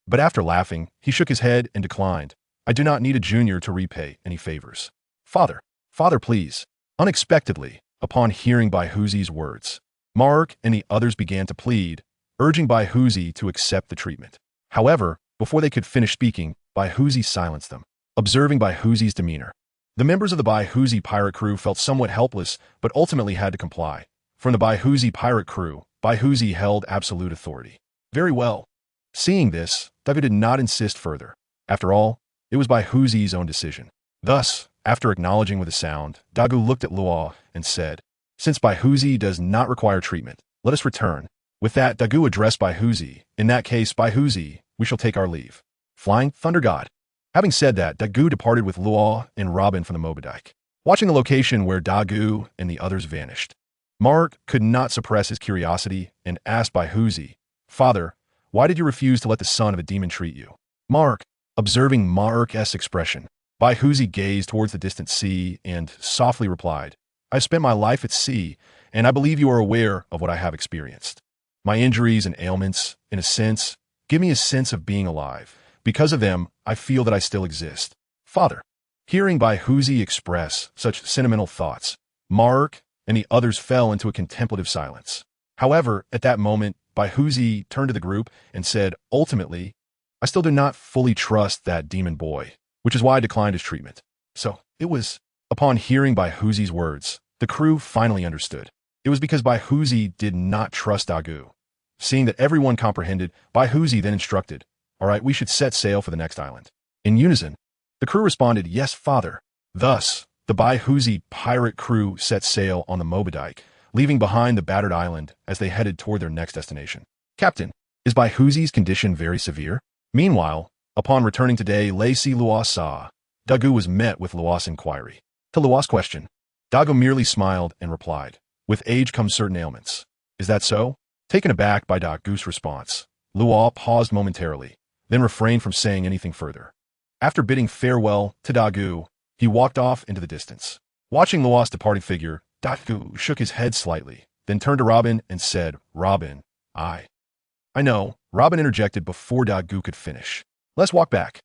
[SPEAKER 1] But after laughing, he shook his head and declined, "I do not need a junior to repay any favors." "Father, father, please." Unexpectedly, upon hearing Baihuzi's words, Mark and the others began to plead, urging Baihuzi to accept the treatment. However, before they could finish speaking, Baihuzi silenced them. Observing Baihuzi's demeanor, the members of the Baihuzi pirate crew felt somewhat helpless but ultimately had to comply. From the Baihuzi pirate crew, Baihuzi held absolute authority. Very well. Seeing this, Dagu did not insist further. After all, it was Baihuzi's own decision. Thus, after acknowledging with a sound, Dagu looked at Luo and said, "Since Baihuzi does not require treatment, let us return." With that, Dagu addressed Baihuzi. "In that case, Baihuzi, we shall take our leave." Flying Thunder God. Having said that, Dagu departed with Luo and Robin from the Moby Dick. Watching the location where Dagu and the others vanished, Mark could not suppress his curiosity and asked Baihuzi, "Father, Why did you refuse to let the son of a demon treat you? Mark, observing Mark's expression, Bai Huzi gazed towards the distant sea and softly replied, I spent my life at sea, and I believe you are aware of what I have experienced. My injuries and ailments, in a sense, give me a sense of being alive. Because of them, I feel that I still exist. Father. Hearing Bai Huzi express such sentimental thoughts, Mark and the others fell into a contemplative silence. However, at that moment, Bai Huzi turned to the group and said, ultimately, I still do not fully trust that demon boy, which is why I declined his treatment. So, it was, upon hearing Bai Huzi's words, the crew finally understood. It was because Bai Huzi did not trust Dagu. Seeing that everyone comprehended, Bai Huzi then instructed, all right, we should set sail for the next island. In unison, the crew responded, yes, father. Thus, the Bai Huzi pirate crew set sail on the Mobidyke, leaving behind the battered island as they headed toward their next destination. Captain, is Bai Huzi's condition very severe? Meanwhile, upon returning today, Lacey Luas saw, Dagu was met with Luas' inquiry. To Luas' question, Dagu merely smiled and replied, with age comes certain ailments. Is that so? Taken aback by Dagu's response, Luas paused momentarily, then refrained from saying anything further. After bidding farewell to Dagu, he walked off into the distance. Watching Luas' departing figure, Dagu shook his head slightly, then turned to Robin and said, Robin, I know, Robin interjected before Dagu could finish. Let's walk back.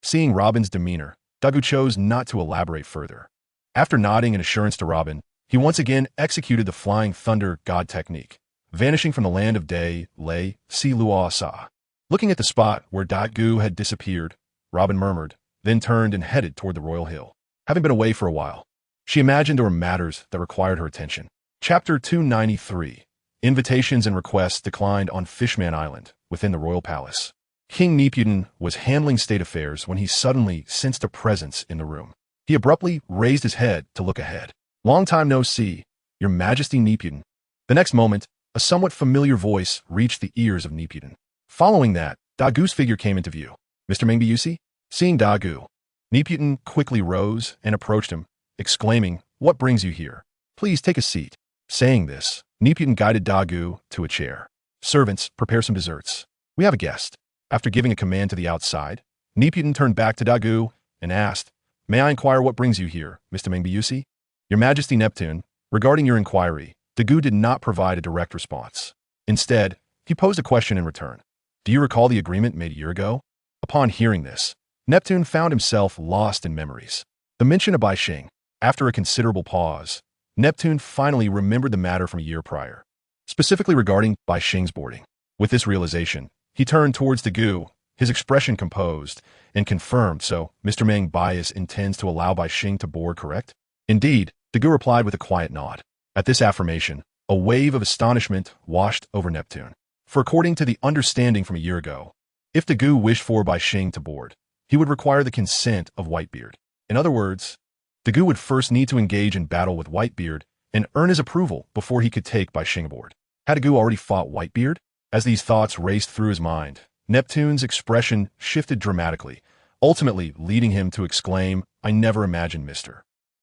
[SPEAKER 1] Seeing Robin's demeanor, Dagu chose not to elaborate further. After nodding in assurance to Robin, he once again executed the Flying Thunder God technique, vanishing from the land of day, Lay, Si Luas Sa. Looking at the spot where Dagu had disappeared, Robin murmured, then turned and headed toward the Royal Hill. Having been away for a while, she imagined there were matters that required her attention. Chapter 293. Invitations and requests declined on Fishman Island, within the royal palace. King Nipuden was handling state affairs when he suddenly sensed a presence in the room. He abruptly raised his head to look ahead. Long time no see, Your Majesty Nipuden. The next moment, a somewhat familiar voice reached the ears of Nipuden. Following that, Dagu's figure came into view. Mr. Mengbiusi? Seeing Dagu, Nipuden quickly rose and approached him, exclaiming, What brings you here? Please take a seat. Saying this, Nipuden guided Dagu to a chair. Servants, prepare some desserts. We have a guest. After giving a command to the outside, Nipuden turned back to Dagu and asked, May I inquire what brings you here, Mr. Mengbiusi? Your Majesty Neptune, regarding your inquiry, Dagu did not provide a direct response. Instead, he posed a question in return. Do you recall the agreement made a year ago? Upon hearing this, Neptune found himself lost in memories. The mention of Bai Xing. After a considerable pause, Neptune finally remembered the matter from a year prior, specifically regarding Bai Xing's boarding. With this realization, he turned towards Dagu, his expression composed, and confirmed, so Mr. Meng Bias intends to allow Bai Xing to board, correct? Indeed, Dagu replied with a quiet nod. At this affirmation, a wave of astonishment washed over Neptune. For according to the understanding from a year ago, if Dagu wished for Bai Xing to board, he would require the consent of Whitebeard. In other words, Dagu would first need to engage in battle with Whitebeard and earn his approval before he could take Bai Xing aboard. Had Dagu already fought Whitebeard? As these thoughts raced through his mind, Neptune's expression shifted dramatically, ultimately leading him to exclaim, I never imagined Mr.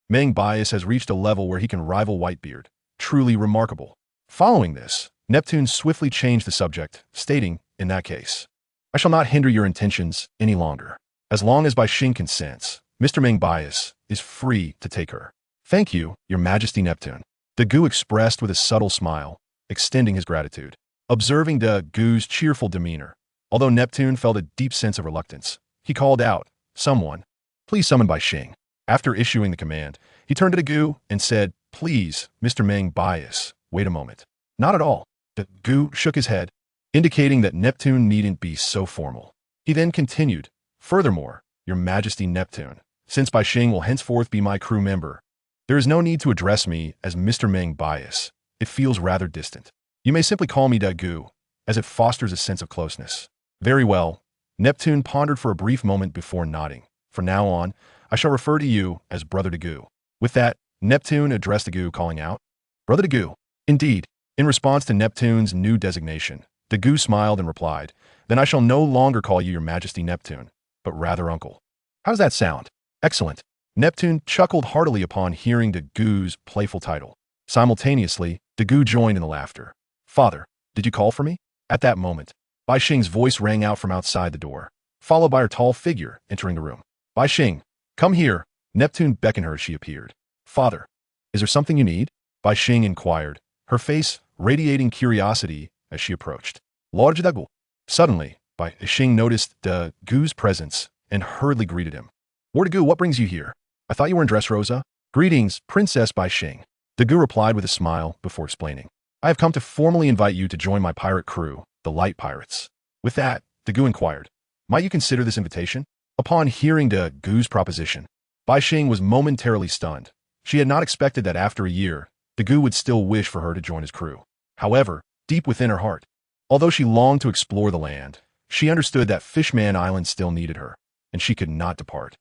[SPEAKER 1] Meng Bias has reached a level where he can rival Whitebeard. Truly remarkable. Following this, Neptune swiftly changed the subject, stating, in that case, I shall not hinder your intentions any longer. As long as Bai Xing consents, Mr. Meng Bias is free to take her. Thank you, Your Majesty Neptune. Dagu expressed with a subtle smile, extending his gratitude. Observing Dagu's cheerful demeanor, although Neptune felt a deep sense of reluctance, he called out, Someone, please summon Bai Xing. After issuing the command, he turned to Dagu and said, Please, Mr. Meng Bias, wait a moment. Not at all. Dagu shook his head, indicating that Neptune needn't be so formal. He then continued, Furthermore, Your Majesty Neptune, since Bai Xing will henceforth be my crew member, there is no need to address me as Mr. Meng Bias. It feels rather distant. You may simply call me Dagu, as it fosters a sense of closeness. Very well. Neptune pondered for a brief moment before nodding. From now on, I shall refer to you as Brother Dagu. With that, Neptune addressed Dagu, calling out, Brother Dagu. Indeed. In response to Neptune's new designation, Dagu smiled and replied, Then I shall no longer call you Your Majesty Neptune, but rather Uncle. How does that sound? Excellent. Neptune chuckled heartily upon hearing Dagu's playful title. Simultaneously, Dagu joined in the laughter. Father, did you call for me? At that moment, Bai Xing's voice rang out from outside the door, followed by her tall figure entering the room. Bai Xing, come here. Neptune beckoned her as she appeared. Father, is there something you need? Bai Xing inquired, her face radiating curiosity as she approached. Lord Dagu. Suddenly, Bai Xing noticed De Gu's presence and hurriedly greeted him. Lord Dagu, what brings you here? I thought you were in Dressrosa. Greetings, Princess Bai Xing. De Gu replied with a smile before explaining. I have come to formally invite you to join my pirate crew, the Light Pirates. With that, De Gu inquired, might you consider this invitation? Upon hearing De Gu's proposition, Bai Xing was momentarily stunned. She had not expected that after a year, De Gu would still wish for her to join his crew. However, deep within her heart, although she longed to explore the land, she understood that Fishman Island still needed her, and she could not depart.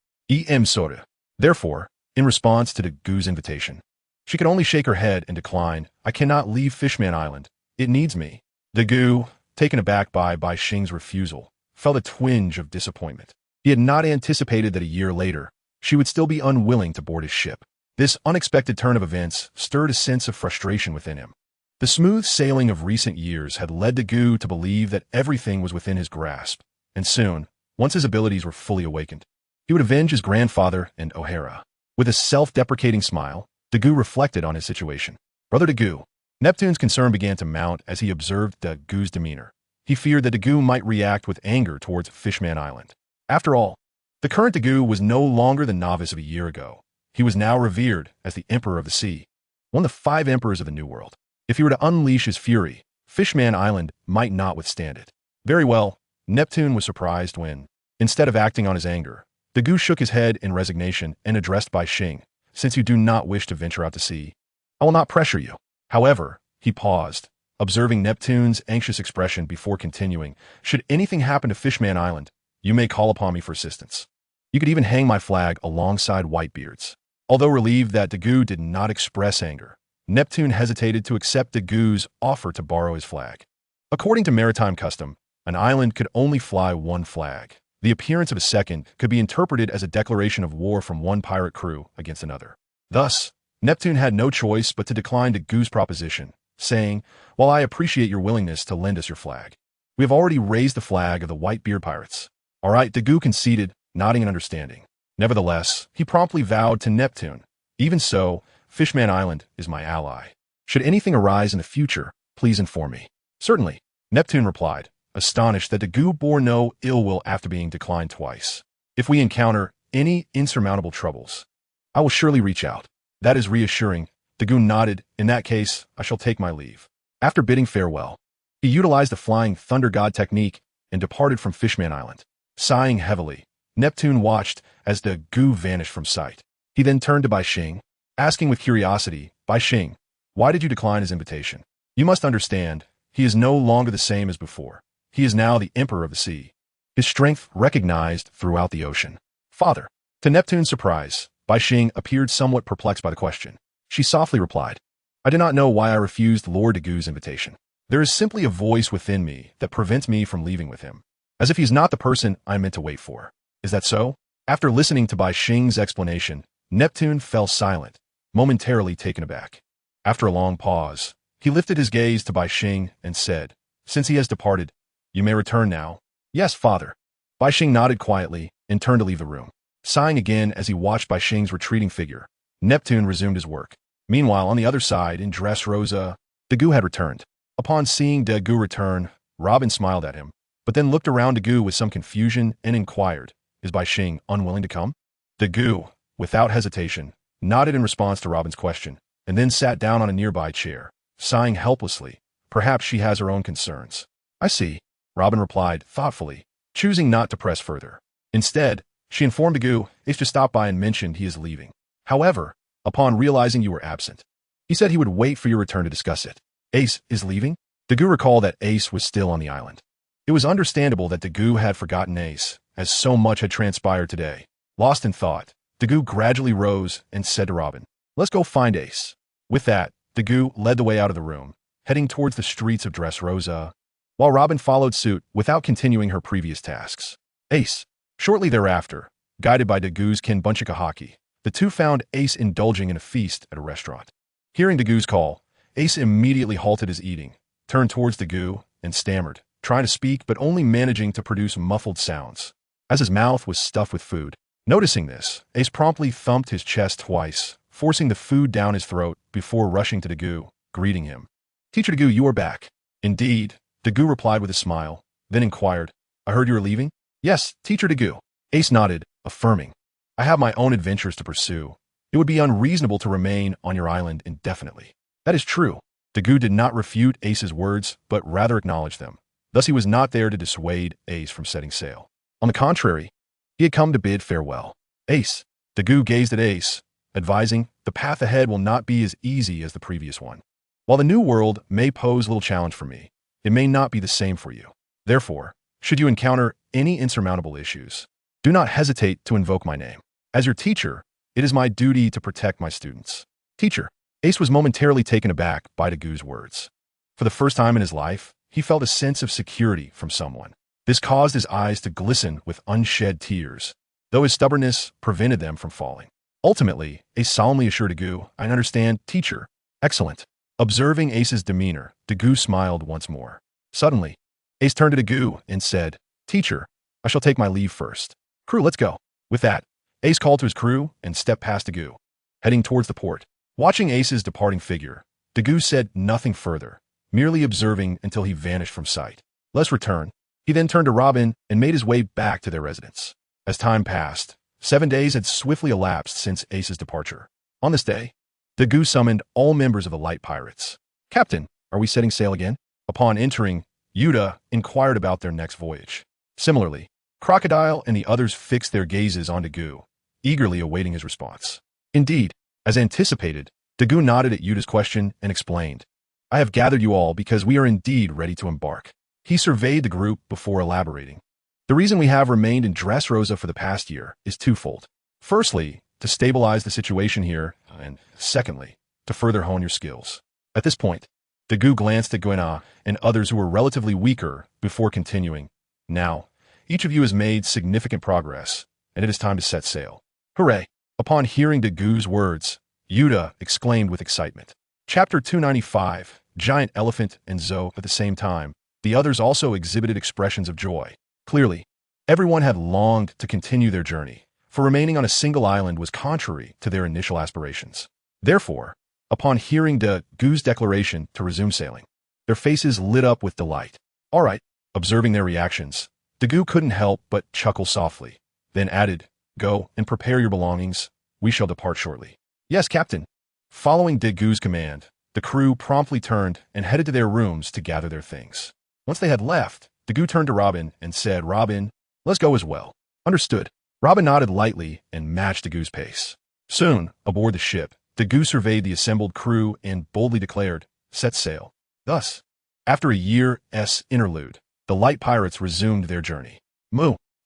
[SPEAKER 1] Soda. Therefore, in response to De Gu's invitation, she could only shake her head and decline. I cannot leave Fishman Island. It needs me. De Gu, taken aback by Bai Xing's refusal, felt a twinge of disappointment. He had not anticipated that a year later, she would still be unwilling to board his ship. This unexpected turn of events stirred a sense of frustration within him. The smooth sailing of recent years had led De Gu to believe that everything was within his grasp, and soon, once his abilities were fully awakened, he would avenge his grandfather and O'Hara. With a self-deprecating smile, De Gu reflected on his situation. Brother De Gu. Neptune's concern began to mount as he observed De Gu's demeanor. He feared that De Gu might react with anger towards Fishman Island. After all, the current De Gu was no longer the novice of a year ago. He was now revered as the Emperor of the Sea, one of the 5 emperors of the New World. If he were to unleash his fury, Fishman Island might not withstand it. Very well, Neptune was surprised when, instead of acting on his anger, De Gu shook his head in resignation and addressed Bai Xing. Since you do not wish to venture out to sea, I will not pressure you. However, he paused, observing Neptune's anxious expression before continuing. Should anything happen to Fishman Island, you may call upon me for assistance. You could even hang my flag alongside Whitebeard's. Although relieved that De Gu did not express anger, Neptune hesitated to accept De Gu's offer to borrow his flag. According to maritime custom, an island could only fly one flag. The appearance of a second could be interpreted as a declaration of war from one pirate crew against another. Thus, Neptune had no choice but to decline De Gu's proposition, saying, while I appreciate your willingness to lend us your flag, we have already raised the flag of the Whitebeard Pirates. All right, De Gu conceded, nodding in understanding. Nevertheless, he promptly vowed to Neptune, even so, Fishman Island is my ally. Should anything arise in the future, please inform me. Certainly, Neptune replied, astonished that De Gu bore no ill will after being declined twice. If we encounter any insurmountable troubles, I will surely reach out. That is reassuring. De Gu nodded. In that case, I shall take my leave. After bidding farewell, he utilized the flying thunder god technique and departed from Fishman Island. Sighing heavily, Neptune watched as De Gu vanished from sight. He then turned to Bai Xing, asking with curiosity, Bai Xing, why did you decline his invitation? You must understand, he is no longer the same as before. He is now the Emperor of the Sea, his strength recognized throughout the ocean. Father. To Neptune's surprise, Bai Xing appeared somewhat perplexed by the question. She softly replied, I do not know why I refused Lord De Gu's invitation. There is simply a voice within me that prevents me from leaving with him, as if he's not the person I meant to wait for. Is that so? After listening to Bai Xing's explanation, Neptune fell silent, momentarily taken aback. After a long pause, he lifted his gaze to Bai Xing and said, since he has departed, you may return now. Yes, father. Bai Xing nodded quietly and turned to leave the room. Sighing again as he watched Bai Xing's retreating figure, Neptune resumed his work. Meanwhile, on the other side, in Dressrosa, De Gu had returned. Upon seeing De Gu return, Robin smiled at him, but then looked around De Gu with some confusion and inquired, is Bai Xing unwilling to come? De Gu, without hesitation, nodded in response to Robin's question, and then sat down on a nearby chair, sighing helplessly. Perhaps she has her own concerns. I see. Robin replied thoughtfully, choosing not to press further. Instead, she informed De Gu Ace just stopped by and mentioned he is leaving. However, upon realizing you were absent, he said he would wait for your return to discuss it. Ace is leaving? De Gu recalled that Ace was still on the island. It was understandable that De Gu had forgotten Ace, as so much had transpired today. Lost in thought, De Gu gradually rose and said to Robin, let's go find Ace. With that, De Gu led the way out of the room, heading towards the streets of Dressrosa, while Robin followed suit without continuing her previous tasks. Ace. Shortly thereafter, guided by De Gu's Kenbunchikahaki, the two found Ace indulging in a feast at a restaurant. Hearing De Gu's call, Ace immediately halted his eating, turned towards De Gu, and stammered, trying to speak but only managing to produce muffled sounds, as his mouth was stuffed with food. Noticing this, Ace promptly thumped his chest twice, forcing the food down his throat before rushing to Dagu, greeting him. "Teacher Dagu, you are back." "Indeed," Dagu replied with a smile, then inquired, "I heard you were leaving?" "Yes, Teacher Dagu." Ace nodded, affirming, "I have my own adventures to pursue. It would be unreasonable to remain on your island indefinitely." "That is true." Dagu did not refute Ace's words, but rather acknowledged them. Thus he was not there to dissuade Ace from setting sail. On the contrary, he had come to bid farewell. "Ace." Dagu gazed at Ace, advising, "The path ahead will not be as easy as the previous one. While the new world may pose little challenge for me, it may not be the same for you. Therefore, should you encounter any insurmountable issues, do not hesitate to invoke my name. As your teacher, it is my duty to protect my students." "Teacher." Ace was momentarily taken aback by Dagu's words. For the first time in his life, he felt a sense of security from someone. This caused his eyes to glisten with unshed tears, though his stubbornness prevented them from falling. Ultimately, Ace solemnly assured Dagu, "I understand, teacher." "Excellent." Observing Ace's demeanor, Dagu smiled once more. Suddenly, Ace turned to Dagu and said, "Teacher, I shall take my leave first. Crew, let's go." With that, Ace called to his crew and stepped past Dagu, heading towards the port. Watching Ace's departing figure, Dagu said nothing further, merely observing until he vanished from sight. "Let's return." He then turned to Robin and made his way back to their residence. As time passed, 7 days had swiftly elapsed since Ace's departure. On this day, Dagu summoned all members of the Light Pirates. "Captain, are we setting sail again?" Upon entering, Yuta inquired about their next voyage. Similarly, Crocodile and the others fixed their gazes on Dagu, eagerly awaiting his response. Indeed, as anticipated, Dagu nodded at Yuta's question and explained, "I have gathered you all because we are indeed ready to embark." He surveyed the group before elaborating. "The reason we have remained in Dressrosa for the past year is twofold. Firstly, to stabilize the situation here, and secondly, to further hone your skills." At this point, Dagu glanced at Gwenna and others who were relatively weaker before continuing. "Now, each of you has made significant progress, and it is time to set sail." "Hooray!" Upon hearing Dagu's words, Yuta exclaimed with excitement. Chapter 295, Giant Elephant and Zoe at the same time. The others also exhibited expressions of joy. Clearly, everyone had longed to continue their journey, for remaining on a single island was contrary to their initial aspirations. Therefore, upon hearing Dagu's declaration to resume sailing, their faces lit up with delight. "All right." Observing their reactions, Dagu couldn't help but chuckle softly, then added, "Go and prepare your belongings. We shall depart shortly." "Yes, Captain." Following Dagu's command, the crew promptly turned and headed to their rooms to gather their things. Once they had left, Dagu turned to Robin and said, "Robin, let's go as well." "Understood." Robin nodded lightly and matched Dagu's pace. Soon, aboard the ship, Dagu surveyed the assembled crew and boldly declared, "Set sail." Thus, after a year's interlude, the Light Pirates resumed their journey.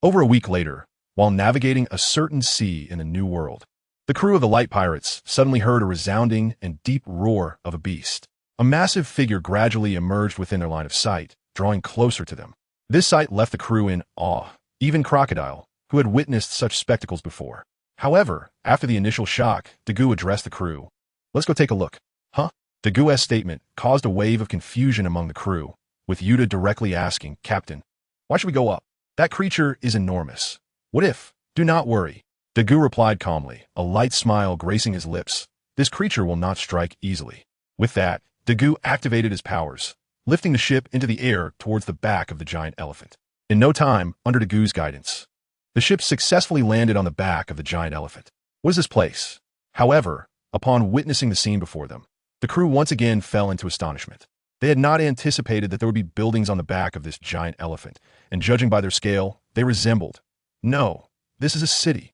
[SPEAKER 1] Over a week later, while navigating a certain sea in the New World, the crew of the Light Pirates suddenly heard a resounding and deep roar of a beast. A massive figure gradually emerged within their line of sight, drawing closer to them. This sight left the crew in awe, even Crocodile, who had witnessed such spectacles before. However, after the initial shock, Dagu addressed the crew. "Let's go take a look." "Huh?" Dagu's statement caused a wave of confusion among the crew, with Yuta directly asking, "Captain, why should we go up? That creature is enormous. What if?" "Do not worry." Dagu replied calmly, a light smile gracing his lips. "This creature will not strike easily." With that, Dagu activated his powers, lifting the ship into the air towards the back of the giant elephant. In no time, under Dagu's guidance, the ship successfully landed on the back of the giant elephant. "What is this place?" However, upon witnessing the scene before them, the crew once again fell into astonishment. They had not anticipated that there would be buildings on the back of this giant elephant, and judging by their scale, they resembled. "No, this is a city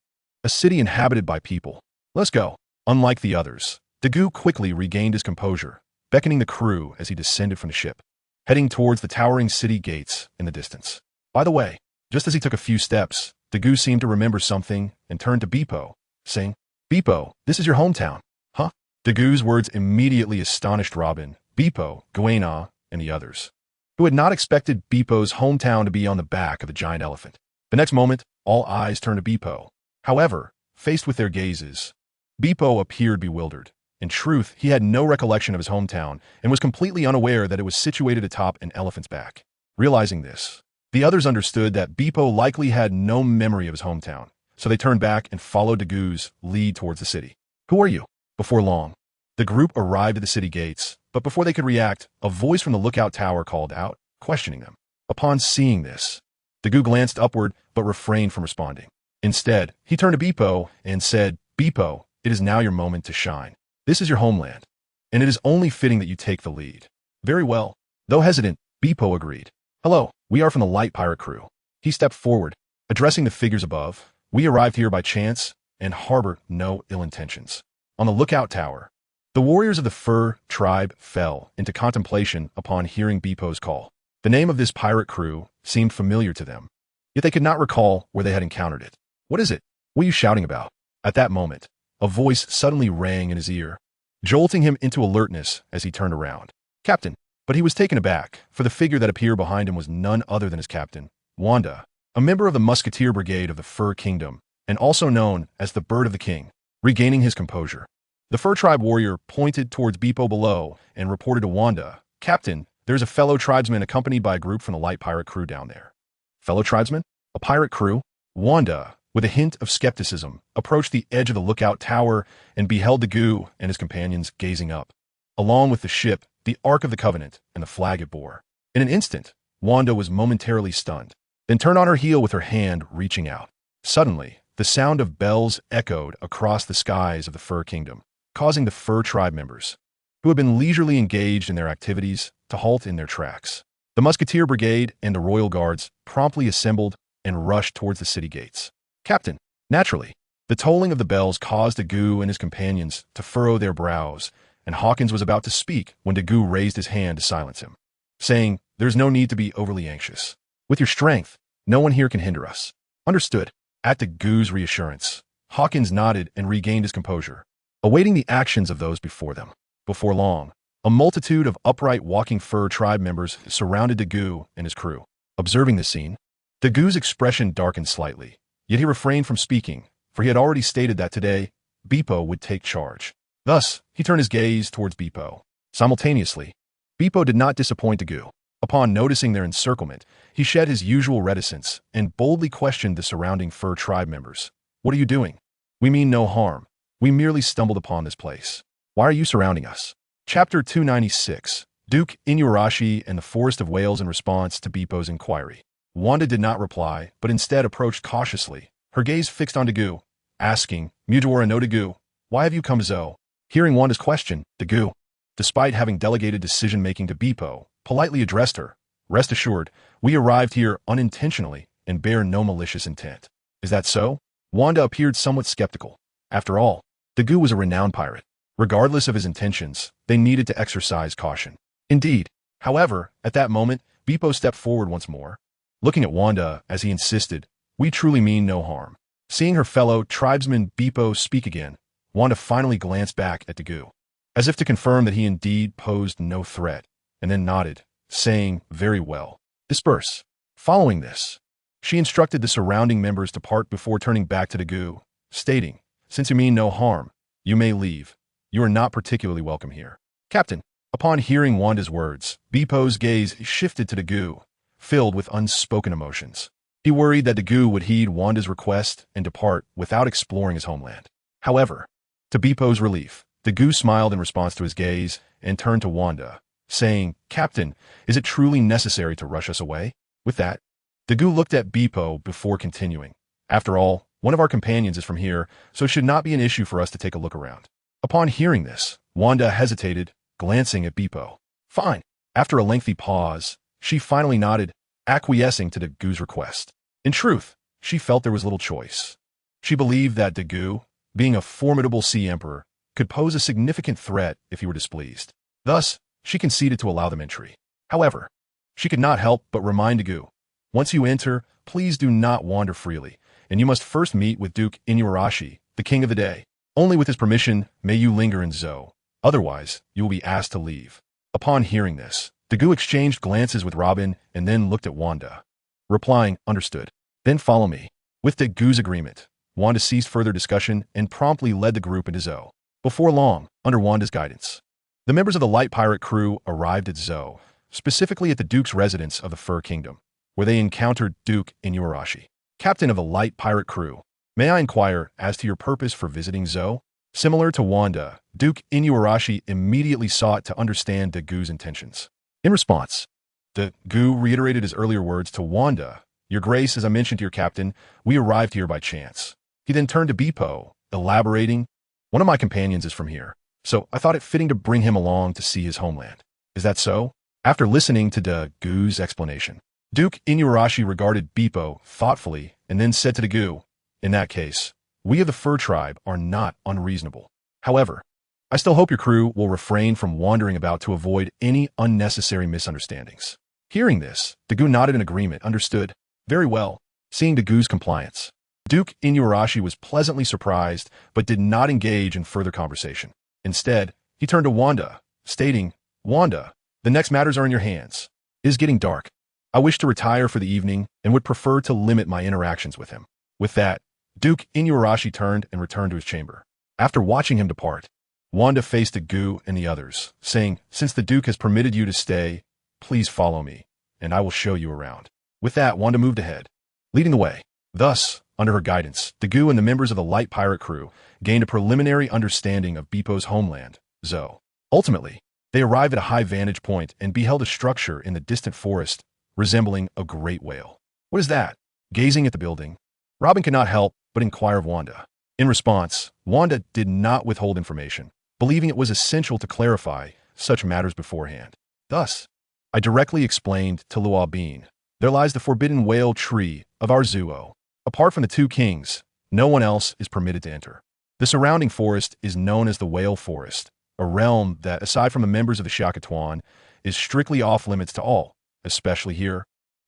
[SPEAKER 1] inhabited by people. Let's go." Unlike the others, Dagu quickly regained his composure, beckoning the crew as he descended from the ship, heading towards the towering city gates in the distance. By the way, just as he took a few steps, Dagu seemed to remember something and turned to Beepo, saying, "Beepo, this is your hometown." "Huh?" Dagu's words immediately astonished Robin, Beepo, Gwenna, and the others, who had not expected Beepo's hometown to be on the back of the giant elephant. The next moment, all eyes turned to Beepo. However, faced with their gazes, Beepo appeared bewildered. In truth, he had no recollection of his hometown and was completely unaware that it was situated atop an elephant's back. Realizing this, the others understood that Beepo likely had no memory of his hometown, so they turned back and followed Dagu's lead towards the city. Who are you? Before long, the group arrived at the city gates, but before they could react, a voice from the lookout tower called out, questioning them. Upon seeing this, Dagu glanced upward but refrained from responding. Instead, he turned to Beepo and said, Beepo, it is now your moment to shine. This is your homeland, and it is only fitting that you take the lead. Very well. Though hesitant, Beepo agreed. Hello, we are from the Light Pirate crew. He stepped forward, addressing the figures above. We arrived here by chance and harbor no ill intentions. On the lookout tower, the warriors of the Fur tribe fell into contemplation upon hearing Beepo's call. The name of this pirate crew seemed familiar to them, yet they could not recall where they had encountered it. What is it? What are you shouting about? At that moment, a voice suddenly rang in his ear, jolting him into alertness as he turned around. Captain. But he was taken aback, for the figure that appeared behind him was none other than his captain, Wanda, a member of the Musketeer Brigade of the Fur Kingdom, and also known as the Bird of the King. Regaining his composure, the Fur tribe warrior pointed towards Beepo below and reported to Wanda, Captain, there's a fellow tribesman accompanied by a group from the Light Pirate crew down there. Fellow tribesman? A pirate crew? Wanda, with a hint of skepticism, approached the edge of the lookout tower and beheld Dagu and his companions gazing up. Along with the ship, the Ark of the Covenant, and the flag it bore. In an instant, Wanda was momentarily stunned, then turned on her heel with her hand reaching out. Suddenly, the sound of bells echoed across the skies of the Fur Kingdom, causing the Fur tribe members, who had been leisurely engaged in their activities, to halt in their tracks. The Musketeer Brigade and the Royal Guards promptly assembled and rushed towards the city gates. Captain, naturally, the tolling of the bells caused Dagu and his companions to furrow their brows, and Hawkins was about to speak when Dagu raised his hand to silence him, saying, There's no need to be overly anxious. With your strength, no one here can hinder us. Understood. At Dagu's reassurance, Hawkins nodded and regained his composure, awaiting the actions of those before them. Before long, a multitude of upright walking Fur tribe members surrounded Dagu and his crew. Observing this scene, Dagu's expression darkened slightly, yet he refrained from speaking, for he had already stated that today, Beepo would take charge. Thus, he turned his gaze towards Beepo. Simultaneously, Beepo did not disappoint Dagu. Upon noticing their encirclement, he shed his usual reticence and boldly questioned the surrounding Fur tribe members. What are you doing? We mean no harm. We merely stumbled upon this place. Why are you surrounding us? Chapter 296. Duke Inuarashi and the Forest of Whales. In response to Beepo's inquiry, Wanda did not reply, but instead approached cautiously, her gaze fixed on Dagu, asking, Mujiwara no Dagu, why have you come so? Hearing Wanda's question, Dagu, despite having delegated decision-making to Beepo, politely addressed her. Rest assured, we arrived here unintentionally and bear no malicious intent. Is that so? Wanda appeared somewhat skeptical. After all, Dagu was a renowned pirate. Regardless of his intentions, they needed to exercise caution. Indeed, however, at that moment, Beepo stepped forward once more, looking at Wanda as he insisted, we truly mean no harm. Seeing her fellow tribesman Beepo speak again, Wanda finally glanced back at Dagu, as if to confirm that he indeed posed no threat, and then nodded, saying, very well. Disperse. Following this, she instructed the surrounding members to part before turning back to Dagu, stating, since you mean no harm, you may leave. You are not particularly welcome here. Captain. Upon hearing Wanda's words, Beepo's gaze shifted to Dagu, filled with unspoken emotions. He worried that Dagu would heed Wanda's request and depart without exploring his homeland. However, to Beepo's relief, Dagu smiled in response to his gaze and turned to Wanda, saying, Captain, is it truly necessary to rush us away? With that, Dagu looked at Beepo before continuing. After all, one of our companions is from here, so it should not be an issue for us to take a look around. Upon hearing this, Wanda hesitated, glancing at Beepo. Fine. After a lengthy pause, she finally nodded, acquiescing to Dagu's request. In truth, she felt there was little choice. She believed that Dagu, being a formidable sea emperor, could pose a significant threat if he were displeased. Thus, she conceded to allow them entry. However, she could not help but remind Dagu, once you enter, please do not wander freely, and you must first meet with Duke Inuarashi, the king of the day. Only with his permission may you linger in Zo. Otherwise, you will be asked to leave. Upon hearing this, Dagu exchanged glances with Robin and then looked at Wanda, replying, understood. Then follow me. With Dagu's agreement, Wanda ceased further discussion and promptly led the group into Zo. Before long, under Wanda's guidance, the members of the Light Pirate crew arrived at Zo, specifically at the Duke's residence of the Fur Kingdom, where they encountered Duke Inuarashi, captain of the light pirate crew. May I inquire as to your purpose for visiting Zo? Similar to Wanda, Duke Inuarashi immediately sought to understand Dagu's intentions. In response, Dagu reiterated his earlier words to Wanda. Your Grace, as I mentioned to your captain, we arrived here by chance. He then turned to Bepo, elaborating, one of my companions is from here, so I thought it fitting to bring him along to see his homeland. Is that so? After listening to Dagu's explanation, Duke Inuarashi regarded Bepo thoughtfully and then said to Dagu, in that case, we of the Fur Tribe are not unreasonable. However, I still hope your crew will refrain from wandering about to avoid any unnecessary misunderstandings. Hearing this, Dagu nodded in agreement, understood. Very well. Seeing Dagu's compliance, Duke Inuarashi was pleasantly surprised but did not engage in further conversation. Instead, he turned to Wanda, stating, Wanda, the next matters are in your hands. It is getting dark. I wish to retire for the evening and would prefer to limit my interactions with him. With that, Duke Inuarashi turned and returned to his chamber. After watching him depart, Wanda faced Dagu and the others, saying, since the Duke has permitted you to stay, please follow me, and I will show you around. With that, Wanda moved ahead, leading the way. Thus, under her guidance, Dagu and the members of the light pirate crew gained a preliminary understanding of Bepo's homeland, Zo. Ultimately, they arrived at a high vantage point and beheld a structure in the distant forest resembling a great whale. What is that? Gazing at the building, Robin could not help but inquire of Wanda. In response, Wanda did not withhold information, believing it was essential to clarify such matters beforehand. Thus, I directly explained to Luau Bean, there lies the forbidden whale tree of our Zuo. Apart from the two kings, no one else is permitted to enter. The surrounding forest is known as the Whale Forest, a realm that, aside from the members of the Shakatuan, is strictly off-limits to all, especially here.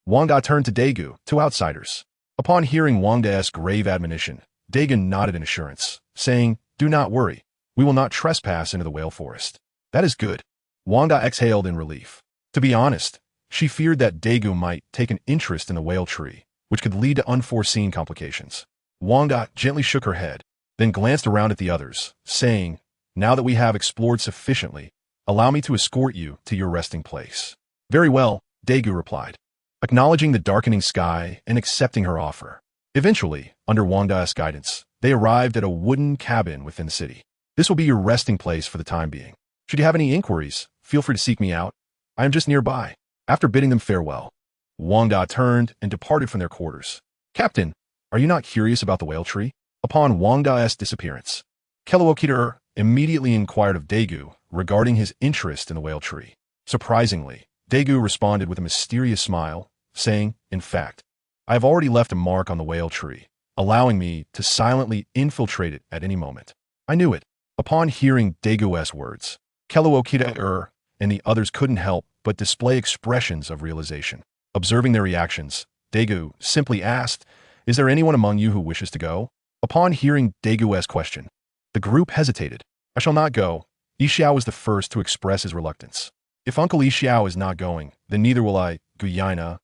[SPEAKER 1] Wanda turned to Dagu, two outsiders. Upon hearing Wanda's grave admonition, Dagon nodded in assurance, saying, do not worry, we will not trespass into the Whale Forest. That is good. Wanda exhaled in relief. To be honest, she feared that Dagu might take an interest in the whale tree, which could lead to unforeseen complications. Wanda gently shook her head, then glanced around at the others, saying, now that we have explored sufficiently, allow me to escort you to your resting place. Very well, Dagu replied, acknowledging the darkening sky and accepting her offer. Eventually, under Wanda's guidance, they arrived at a wooden cabin within the city. This will be your resting place for the time being. Should you have any inquiries, feel free to seek me out. I am just nearby. After bidding them farewell, Wanda turned and departed from their quarters. Captain, are you not curious about the whale tree? Upon Wanda's disappearance, Keluokiter immediately inquired of Dagu regarding his interest in the whale tree. Surprisingly, Dagu responded with a mysterious smile, saying, in fact, I have already left a mark on the whale tree, allowing me to silently infiltrate it at any moment. I knew it. Upon hearing Dagu's words, Keluokiter and the others couldn't help but display expressions of realization. Observing their reactions, Dagu simply asked, is there anyone among you who wishes to go? Upon hearing Dagu's question, the group hesitated. I shall not go. Yixiao was the first to express his reluctance. If Uncle Yixiao is not going, then neither will I. Guyina,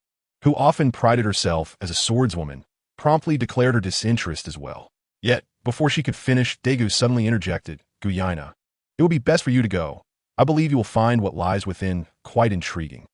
[SPEAKER 1] who often prided herself as a swordswoman, promptly declared her disinterest as well. Yet, before she could finish, Dagu suddenly interjected, Guyina, it will be best for you to go. I believe you will find what lies within quite intriguing.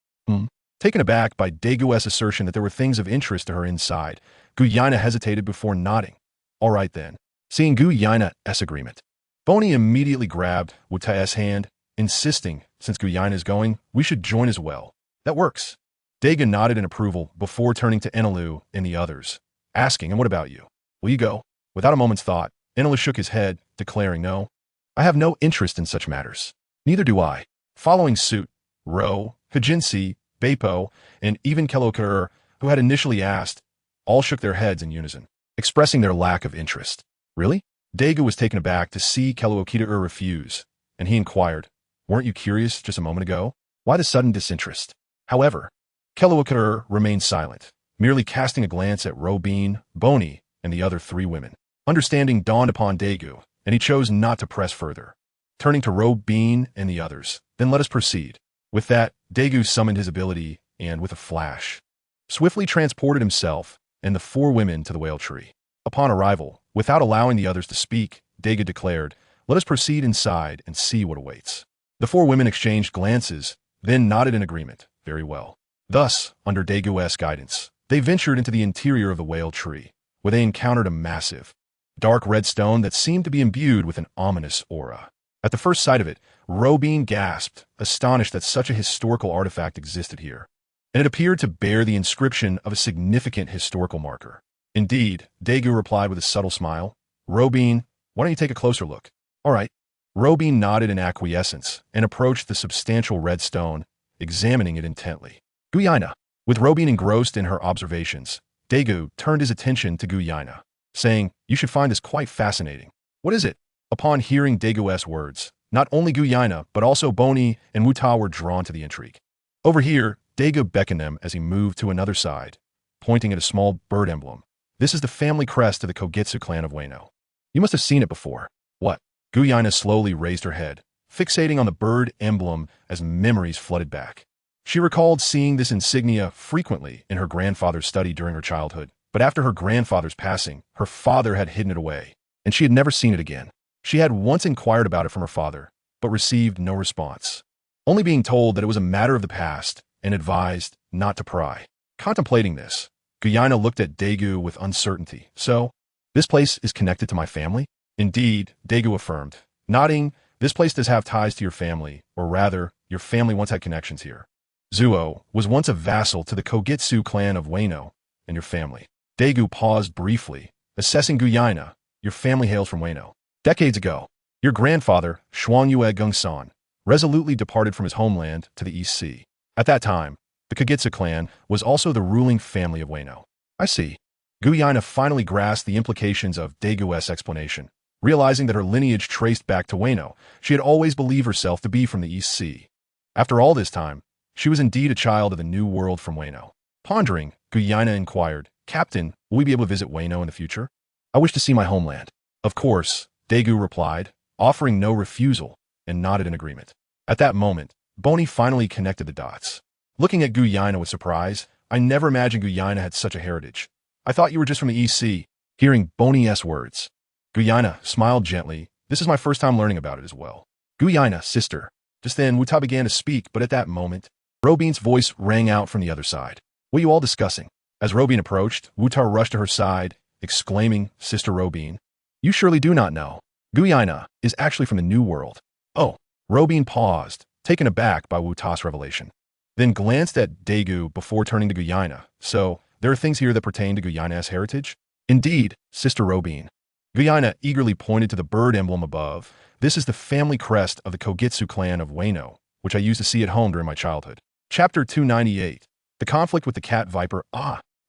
[SPEAKER 1] Taken aback by Dagu's assertion that there were things of interest to her inside, Guyina hesitated before nodding. All right then. Seeing Guyina's agreement, Boney immediately grabbed Wuta's hand, insisting, since Guyina is going, we should join as well. That works. Dagon nodded in approval before turning to Enelu and the others, asking, and what about you? Will you go? Without a moment's thought, Enelu shook his head, declaring, no. I have no interest in such matters. Neither do I. Following suit, Ro, Hajinsi, Bepo, and even Keluokiter, who had initially asked, all shook their heads in unison, expressing their lack of interest. Really? Dagu was taken aback to see Keluokiter refuse, and he inquired, weren't you curious just a moment ago? Why the sudden disinterest? However, Keluokiter remained silent, merely casting a glance at Robin, Boney, and the other three women. Understanding dawned upon Dagu, and he chose not to press further. Turning to Robin and the others, then let us proceed. With that, Dagu summoned his ability and, with a flash, swiftly transported himself and the four women to the whale tree. Upon arrival, without allowing the others to speak, Dagu declared, let us proceed inside and see what awaits. The four women exchanged glances, then nodded in agreement, very well. Thus, under Dagu's guidance, they ventured into the interior of the whale tree, where they encountered a massive, dark red stone that seemed to be imbued with an ominous aura. At the first sight of it, Robin gasped, astonished that such a historical artifact existed here, and it appeared to bear the inscription of a significant historical marker. Indeed, Dagu replied with a subtle smile, "Robin, why don't you take a closer look?" "All right." Robin nodded in acquiescence and approached the substantial red stone, examining it intently. Guyana. With Robin engrossed in her observations, Dagu turned his attention to Guyana, saying, "You should find this quite fascinating." "What is it?" Upon hearing Dagu's words, not only Guyana, but also Boni and Muta were drawn to the intrigue. Over here, Dagu beckoned them as he moved to another side, pointing at a small bird emblem. "This is the family crest of the Kogetsu clan of Wano. You must have seen it before." "What?" Guyana slowly raised her head, fixating on the bird emblem as memories flooded back. She recalled seeing this insignia frequently in her grandfather's study during her childhood, but after her grandfather's passing, her father had hidden it away, and she had never seen it again. She had once inquired about it from her father, but received no response, only being told that it was a matter of the past and advised not to pry. Contemplating this, Guyana looked at Dagu with uncertainty. "So, this place is connected to my family?" "Indeed," Dagu affirmed, nodding. "This place does have ties to your family, or rather, your family once had connections here. Zuo was once a vassal to the Kogetsu clan of Wano, and your family." Dagu paused briefly, assessing Guyana. "Your family hails from Wano. Decades ago, your grandfather, Xuanyue Gongsan, resolutely departed from his homeland to the East Sea. At that time, the Kogetsu clan was also the ruling family of Wano." "I see." Guyana finally grasped the implications of Dagu's explanation. Realizing that her lineage traced back to Wano, she had always believed herself to be from the East Sea. After all this time, she was indeed a child of the new world from Wano. Pondering, Guyana inquired, "Captain, will we be able to visit Wano in the future?" "I wish to see my homeland." "Of course," Dagu replied, offering no refusal, and nodded in agreement. At that moment, Boni finally connected the dots. Looking at Guyana with surprise, "I never imagined Guyana had such a heritage. I thought you were just from the East Sea." Hearing Boni's words, Guyana smiled gently. "This is my first time learning about it as well." "Guyana, sister." Just then, Wuta began to speak, but at that moment, Robin's voice rang out from the other side. "What are you all discussing?" As Robin approached, Wuta rushed to her side, exclaiming, "Sister Robin, you surely do not know. Guyana is actually from the New World." "Oh." Robin paused, taken aback by Wuta's revelation, then glanced at Dagu before turning to Guyana. "So, there are things here that pertain to Guyana's heritage?" "Indeed, Sister Robin." Guyana eagerly pointed to the bird emblem above. "This is the family crest of the Kogetsu clan of Wano, which I used to see at home during my childhood." Chapter 298. The conflict with the cat viper.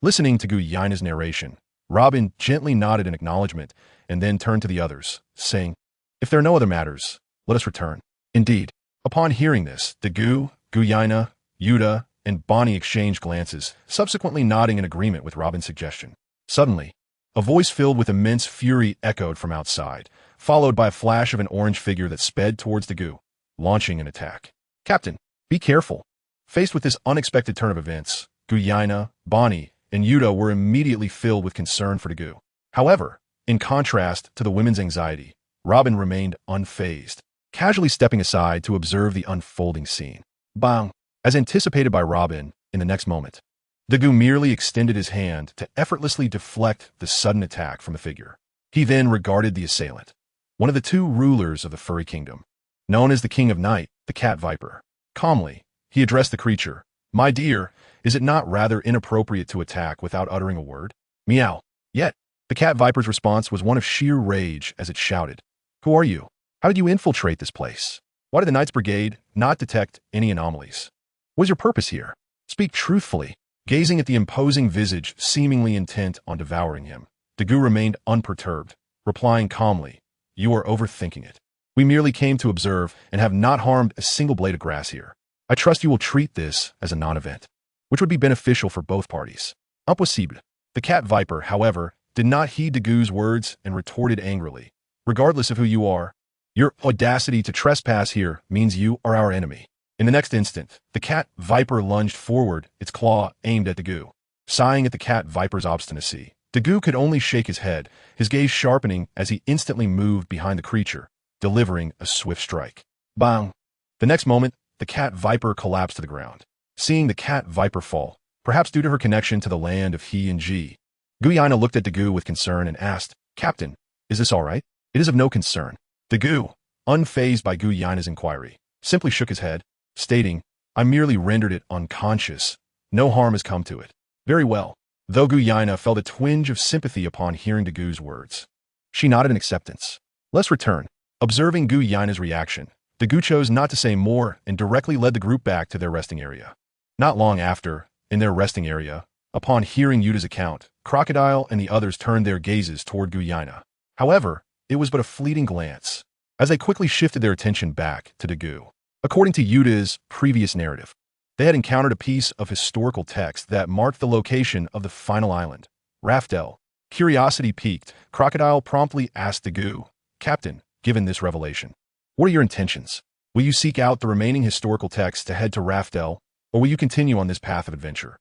[SPEAKER 1] Listening to Guyana's narration, Robin gently nodded in acknowledgement and then turned to the others, saying, "If there are no other matters, let us return." Indeed. Upon hearing this, Dagu, Guyana, Yuta, and Boni exchanged glances, subsequently nodding in agreement with Robin's suggestion. Suddenly, a voice filled with immense fury echoed from outside, followed by a flash of an orange figure that sped towards Dagu, launching an attack. "Captain, be careful." Faced with this unexpected turn of events, Guyana, Boni, and Yuta were immediately filled with concern for Dagu. However, in contrast to the women's anxiety, Robin remained unfazed, casually stepping aside to observe the unfolding scene. Bang! As anticipated by Robin, in the next moment, Dagu merely extended his hand to effortlessly deflect the sudden attack from the figure. He then regarded the assailant, one of the two rulers of the furry kingdom, known as the King of Night, the cat viper. Calmly, he addressed the creature. "My dear, is it not rather inappropriate to attack without uttering a word?" "Meow." Yet, the cat viper's response was one of sheer rage as it shouted, "Who are you? How did you infiltrate this place? Why did the Knights Brigade not detect any anomalies? What is your purpose here? Speak truthfully." Gazing at the imposing visage seemingly intent on devouring him, Dagu remained unperturbed, replying calmly, "You are overthinking it. We merely came to observe and have not harmed a single blade of grass here. I trust you will treat this as a non-event, which would be beneficial for both parties." Impossible. The cat viper, however, did not heed Dagu's words and retorted angrily, "Regardless of who you are, your audacity to trespass here means you are our enemy." In the next instant, the cat viper lunged forward, its claw aimed at Dagu. Sighing at the cat viper's obstinacy, Dagu could only shake his head, his gaze sharpening as he instantly moved behind the creature, delivering a swift strike. Bang! The next moment, the cat viper collapsed to the ground, seeing the cat viper fall, perhaps due to her connection to the land of he and Ji. Guyaina looked at Dagu with concern and asked, "Captain, is this all right?" "It is of no concern." Dagu, unfazed by Guyaina's inquiry, simply shook his head, stating, "I merely rendered it unconscious. No harm has come to it." "Very well." Though Guyaina felt a twinge of sympathy upon hearing Dagu's words, she nodded in acceptance. "Let's return." Observing Guyaina's reaction, Dagu chose not to say more and directly led the group back to their resting area. Not long after, in their resting area, upon hearing Yuta's account, Crocodile and the others turned their gazes toward Guyaina. However, it was but a fleeting glance, as they quickly shifted their attention back to Dagu. According to Yuta's previous narrative, they had encountered a piece of historical text that marked the location of the final island, Raftel. Curiosity piqued, Crocodile promptly asked Dagu, "Captain, given this revelation, what are your intentions? Will you seek out the remaining historical texts to head to Raftel, or will you continue on this path of adventure?"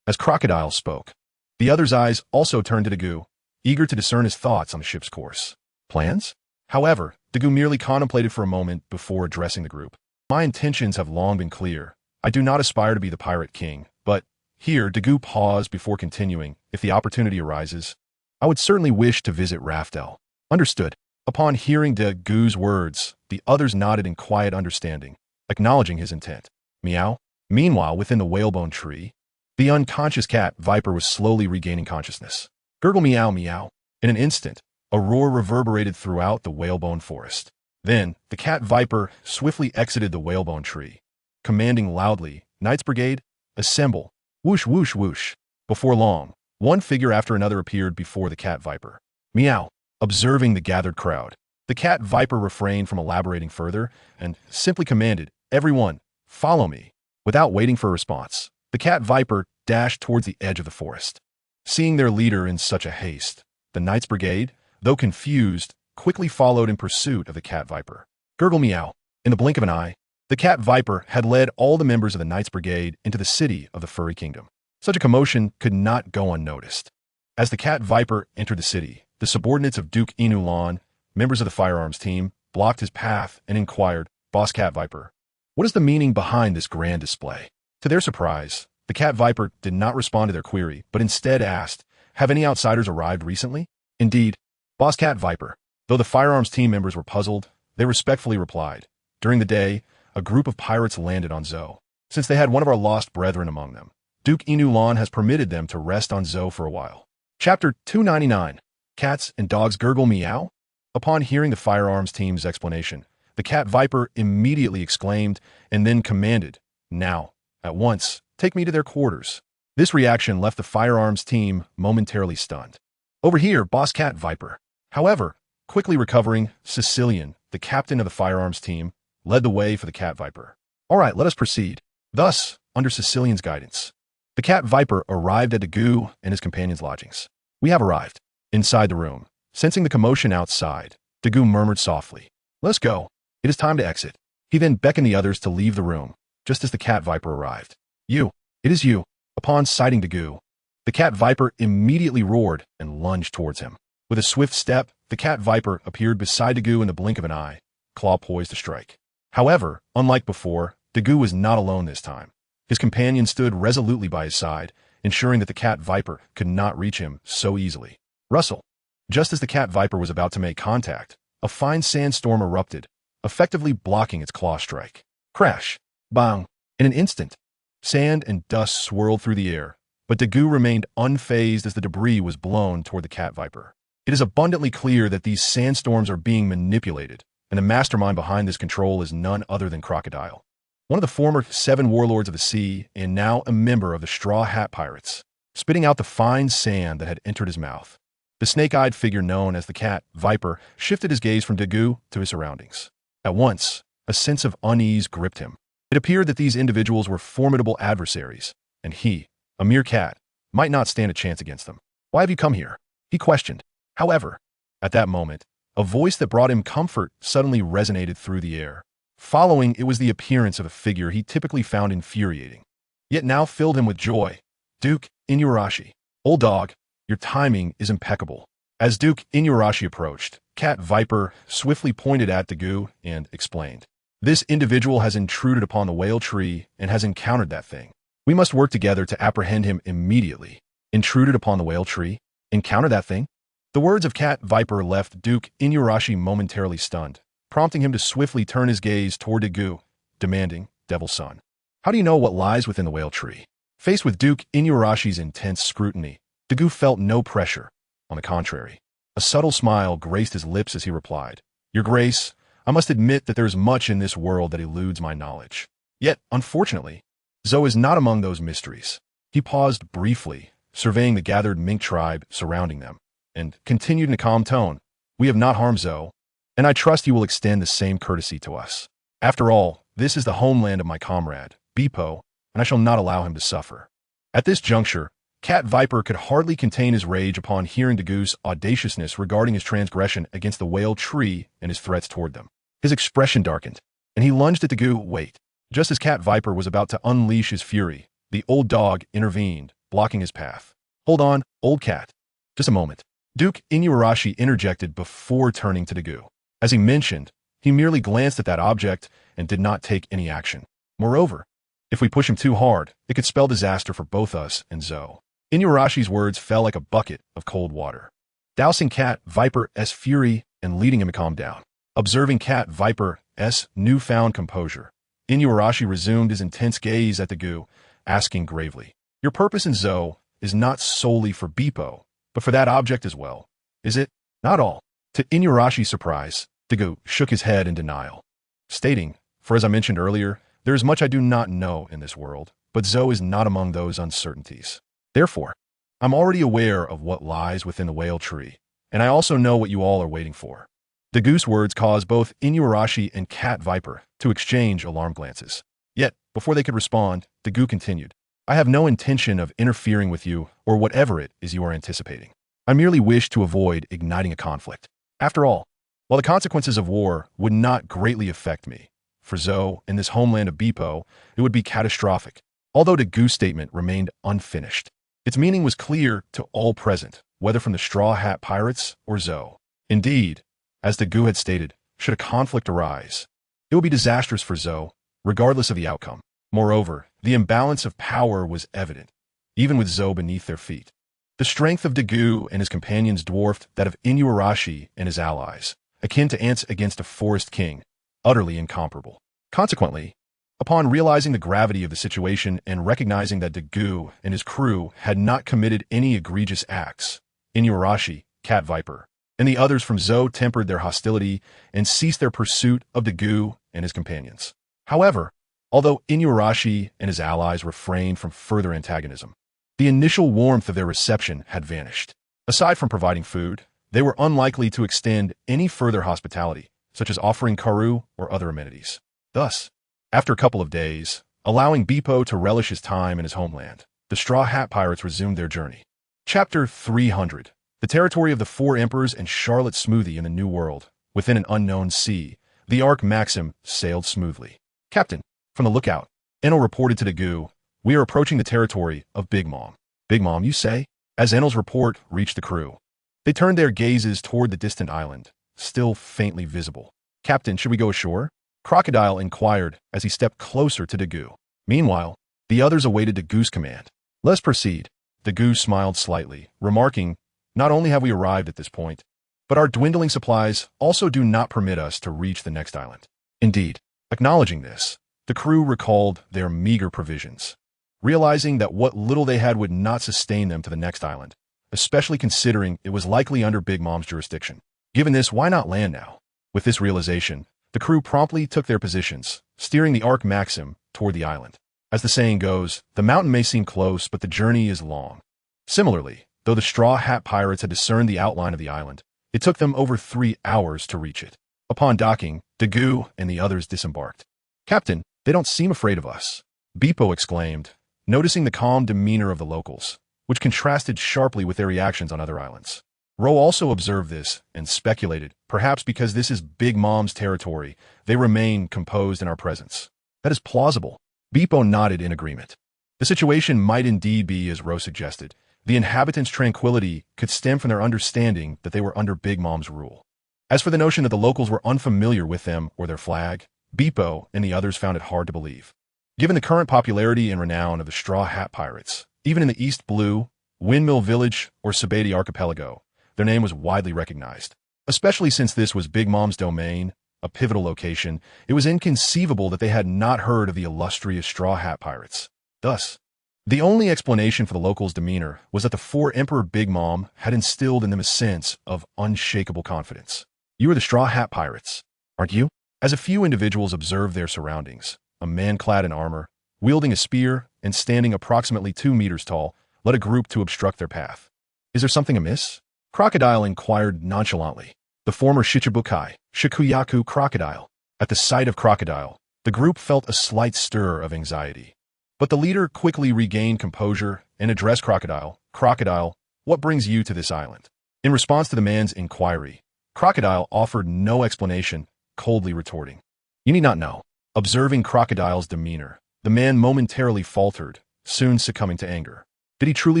[SPEAKER 1] As Crocodile spoke, the other's eyes also turned to Dagu, eager to discern his thoughts on the ship's course. "Plans?" However, Dagu merely contemplated for a moment before addressing the group. "My intentions have long been clear. I do not aspire to be the pirate king, but..." Here, Dagu paused before continuing, "If the opportunity arises, I would certainly wish to visit Raftel." "Understood." Upon hearing Dagu's words, the others nodded in quiet understanding, acknowledging his intent. Meow. Meanwhile, within the whalebone tree, the unconscious cat viper was slowly regaining consciousness. Gurgle meow meow. In an instant, a roar reverberated throughout the whalebone forest. Then, the cat viper swiftly exited the whalebone tree, commanding loudly, "Knights Brigade, assemble!" Whoosh whoosh whoosh. Before long, one figure after another appeared before the cat viper. Meow. Observing the gathered crowd, the cat viper refrained from elaborating further and simply commanded, "Everyone, follow me." Without waiting for a response, the cat viper dashed towards the edge of the forest. Seeing their leader in such a haste, the Knights Brigade, though confused, quickly followed in pursuit of the cat viper. Gurgle meow. In the blink of an eye, the cat viper had led all the members of the Knights Brigade into the city of the Furry Kingdom. Such a commotion could not go unnoticed. As the cat viper entered the city, the subordinates of Duke Inulan, members of the firearms team, blocked his path and inquired, "Boss Cat Viper, what is the meaning behind this grand display?" To their surprise, the cat viper did not respond to their query, but instead asked, "Have any outsiders arrived recently?" "Indeed, Boss Cat Viper." Though the firearms team members were puzzled, they respectfully replied, "During the day, a group of pirates landed on Zo. Since they had one of our lost brethren among them, Duke Inulan has permitted them to rest on Zo for a while." Chapter 299. Cats and Dogs Gurgle Meow? Upon hearing the firearms team's explanation, the cat viper immediately exclaimed and then commanded, "Now, at once, take me to their quarters." This reaction left the firearms team momentarily stunned. "Over here, Boss Cat Viper." However, quickly recovering, Sicilian, the captain of the firearms team, led the way for the cat viper. "All right, let us proceed." Thus, under Sicilian's guidance, the cat viper arrived at Dagu and his companion's lodgings. "We have arrived." Inside the room, sensing the commotion outside, Dagu murmured softly, "Let's go. It is time to exit." He then beckoned the others to leave the room, just as the cat viper arrived. "You. It is you." Upon sighting Dagu, the cat viper immediately roared and lunged towards him. With a swift step, the cat viper appeared beside Dagu in the blink of an eye, claw poised to strike. However, unlike before, Dagu was not alone this time. His companion stood resolutely by his side, ensuring that the cat viper could not reach him so easily. Rustle. Just as the cat viper was about to make contact, a fine sandstorm erupted, effectively blocking its claw strike. Crash. Bang. In an instant, sand and dust swirled through the air, but Dagu remained unfazed as the debris was blown toward the cat viper. It is abundantly clear that these sandstorms are being manipulated, and the mastermind behind this control is none other than Crocodile, one of the former 7 warlords of the sea and now a member of the Straw Hat Pirates, spitting out the fine sand that had entered his mouth. The snake-eyed figure known as the cat viper shifted his gaze from Dagu to his surroundings. At once, a sense of unease gripped him. It appeared that these individuals were formidable adversaries, and he, a mere cat, might not stand a chance against them. "Why have you come here?" he questioned. However, at that moment, a voice that brought him comfort suddenly resonated through the air. Following, it was the appearance of a figure he typically found infuriating, yet now filled him with joy. "Duke Inuarashi. Old dog, your timing is impeccable." As Duke Inuarashi approached, Cat Viper swiftly pointed at Dagu and explained, This individual has intruded upon the whale tree and has encountered that thing. We must work together to apprehend him immediately. Intruded upon the whale tree? Encounter that thing? The words of Cat Viper left Duke Inuarashi momentarily stunned, prompting him to swiftly turn his gaze toward Dagu, demanding, Devil's Son, how do you know what lies within the whale tree? Faced with Duke Inuarashi's intense scrutiny, Dagu felt no pressure. On the contrary, a subtle smile graced his lips as he replied, Your Grace, I must admit that there is much in this world that eludes my knowledge. Yet, unfortunately, Zoe is not among those mysteries. He paused briefly, surveying the gathered mink tribe surrounding them, and continued in a calm tone, We have not harmed Zoe, and I trust you will extend the same courtesy to us. After all, this is the homeland of my comrade, Beepo, and I shall not allow him to suffer. At this juncture, Cat Viper could hardly contain his rage upon hearing Dagu's audaciousness regarding his transgression against the whale tree and his threats toward them. His expression darkened, and he lunged at Dagu. Wait. Just as Cat Viper was about to unleash his fury, the old dog intervened, blocking his path. Hold on, old cat. Just a moment. Duke Inuarashi interjected before turning to Dagu. As he mentioned, he merely glanced at that object and did not take any action. Moreover, if we push him too hard, it could spell disaster for both us and Zoe. Inuarashi's words fell like a bucket of cold water, dousing Cat Viper's fury and leading him to calm down. Observing Cat Viper's newfound composure, Inuarashi resumed his intense gaze at Dagu, asking gravely, Your purpose in Zoe is not solely for Beepo, but for that object as well, is it? Not all. To Inuarashi's surprise, Dagu shook his head in denial, stating, For as I mentioned earlier, there is much I do not know in this world, but Zoe is not among those uncertainties. Therefore, I'm already aware of what lies within the whale tree, and I also know what you all are waiting for. Dagu's words caused both Inuarashi and Cat Viper to exchange alarm glances. Yet, before they could respond, Dagu continued, I have no intention of interfering with you or whatever it is you are anticipating. I merely wish to avoid igniting a conflict. After all, while the consequences of war would not greatly affect me, for Zoe and this homeland of Beepo, it would be catastrophic. Although Dagu's statement remained unfinished, its meaning was clear to all present, whether from the Straw Hat Pirates or Zoe. Indeed, as Dagu had stated, should a conflict arise, it would be disastrous for Zoe, regardless of the outcome. Moreover, the imbalance of power was evident, even with Zoe beneath their feet. The strength of Dagu and his companions dwarfed that of Inuarashi and his allies, akin to ants against a forest king, utterly incomparable. Consequently, upon realizing the gravity of the situation and recognizing that Dagu and his crew had not committed any egregious acts, Inuarashi, Cat Viper, and the others from Zoe tempered their hostility and ceased their pursuit of Dagu and his companions. However, although Inuarashi and his allies refrained from further antagonism, the initial warmth of their reception had vanished. Aside from providing food, they were unlikely to extend any further hospitality, such as offering karu or other amenities. Thus, after a couple of days, allowing Beepo to relish his time in his homeland, the Straw Hat Pirates resumed their journey. Chapter 300. The territory of the Four Emperors and Charlotte Smoothie in the New World, within an unknown sea, the Ark Maxim sailed smoothly. Captain, from the lookout, Enel reported to Dagu, We are approaching the territory of Big Mom. Big Mom, you say? As Enel's report reached the crew, they turned their gazes toward the distant island, still faintly visible. Captain, should we go ashore? Crocodile inquired as he stepped closer to Dagu. Meanwhile, the others awaited Dagu's command. Let's proceed. Dagu smiled slightly, remarking, Not only have we arrived at this point, but our dwindling supplies also do not permit us to reach the next island. Indeed, acknowledging this, the crew recalled their meager provisions, realizing that what little they had would not sustain them to the next island, especially considering it was likely under Big Mom's jurisdiction. Given this, why not land now? With this realization, the crew promptly took their positions, steering the Ark Maxim toward the island. As the saying goes, the mountain may seem close, but the journey is long. Similarly, though the Straw Hat Pirates had discerned the outline of the island, it took them over 3 hours to reach it. Upon docking, Dagu and the others disembarked. Captain, they don't seem afraid of us, Beepo exclaimed, noticing the calm demeanor of the locals, which contrasted sharply with their reactions on other islands. Ro also observed this and speculated, perhaps because this is Big Mom's territory, they remain composed in our presence. That is plausible. Beepo nodded in agreement. The situation might indeed be as Ro suggested. The inhabitants' tranquility could stem from their understanding that they were under Big Mom's rule. As for the notion that the locals were unfamiliar with them or their flag, Beepo and the others found it hard to believe. Given the current popularity and renown of the Straw Hat Pirates, even in the East Blue, Windmill Village, or Sabeti Archipelago, their name was widely recognized. Especially since this was Big Mom's domain, a pivotal location, it was inconceivable that they had not heard of the illustrious Straw Hat Pirates. Thus, the only explanation for the locals' demeanor was that the four Emperor Big Mom had instilled in them a sense of unshakable confidence. You are the Straw Hat Pirates, aren't you? As a few individuals observed their surroundings, a man clad in armor, wielding a spear and standing approximately 2 meters tall, led a group to obstruct their path. Is there something amiss? Crocodile inquired nonchalantly. The former Shichibukai, Shikuyaku Crocodile. At the sight of Crocodile, the group felt a slight stir of anxiety. But the leader quickly regained composure and addressed Crocodile. Crocodile, what brings you to this island? In response to the man's inquiry, Crocodile offered no explanation, coldly retorting, "You need not know." Observing Crocodile's demeanor, the man momentarily faltered, soon succumbing to anger. Did he truly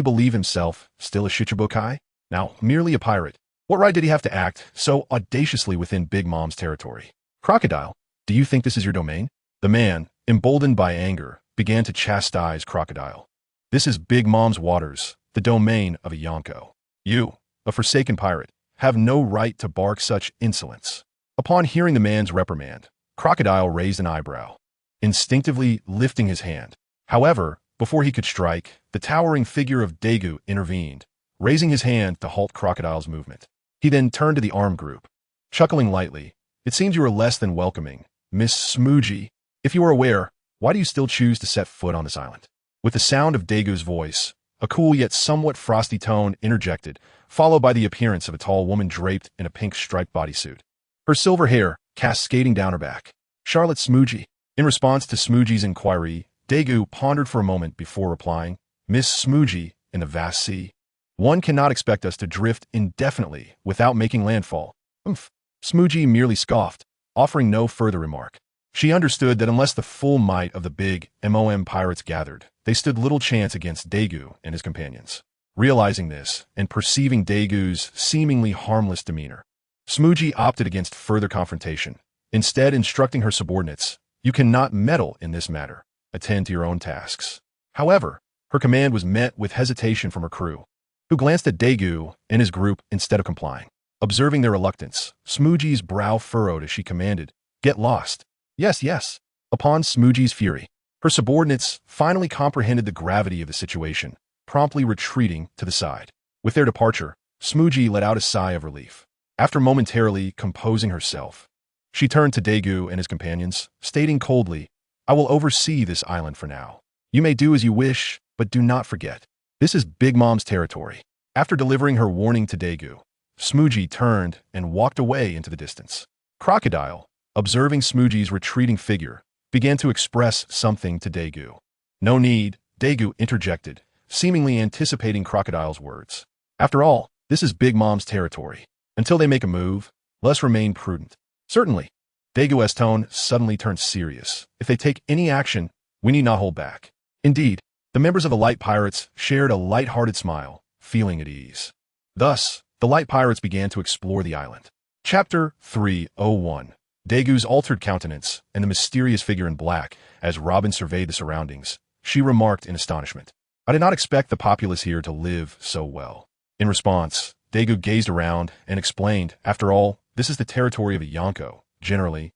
[SPEAKER 1] believe himself still a Shichibukai? Now, merely a pirate, what right did he have to act so audaciously within Big Mom's territory? Crocodile, do you think this is your domain? The man, emboldened by anger, began to chastise Crocodile. This is Big Mom's waters, the domain of a Yonko. You, a forsaken pirate, have no right to bark such insolence. Upon hearing the man's reprimand, Crocodile raised an eyebrow, instinctively lifting his hand. However, before he could strike, the towering figure of Daegu intervened, raising his hand to halt Crocodile's movement. He then turned to the armed group. Chuckling lightly, "It seems you are less than welcoming, Miss Smoogie. If you are aware, why do you still choose to set foot on this island?" With the sound of Daegu's voice, a cool yet somewhat frosty tone interjected, followed by the appearance of a tall woman draped in a pink striped bodysuit. Her silver hair cascading down her back. Charlotte Smoogie. In response to Smoogie's inquiry, Daegu pondered for a moment before replying, "Miss Smoogie, in the vast sea, one cannot expect us to drift indefinitely without making landfall." Smoogie merely scoffed, offering no further remark. She understood that unless the full might of the big MOM pirates gathered, they stood little chance against Daegu and his companions. Realizing this, and perceiving Daegu's seemingly harmless demeanor, Smoogie opted against further confrontation, instead instructing her subordinates, "You cannot meddle in this matter. Attend to your own tasks." However, her command was met with hesitation from her crew, who glanced at Daegu and his group instead of complying. Observing their reluctance, Smoogie's brow furrowed as she commanded, "Get lost." "Yes, yes." Upon Smoogie's fury, her subordinates finally comprehended the gravity of the situation, promptly retreating to the side. With their departure, Smoogie let out a sigh of relief. After momentarily composing herself, she turned to Daegu and his companions, stating coldly, "I will oversee this island for now. You may do as you wish, but do not forget, this is Big Mom's territory." After delivering her warning to Daegu, Smoogie turned and walked away into the distance. Crocodile, observing Smoogie's retreating figure, began to express something to Daegu. "No need," Daegu interjected, seemingly anticipating Crocodile's words. "After all, this is Big Mom's territory. Until they make a move, let us remain prudent." "Certainly." Daegu's tone suddenly turned serious. "If they take any action, we need not hold back." Indeed, the members of the Light Pirates shared a light-hearted smile, feeling at ease. Thus, the Light Pirates began to explore the island. Chapter 301. Daegu's altered countenance and the mysterious figure in black. As Robin surveyed the surroundings, she remarked in astonishment, "I did not expect the populace here to live so well." In response, Daegu gazed around and explained, "After all, this is the territory of a Yonko. Generally,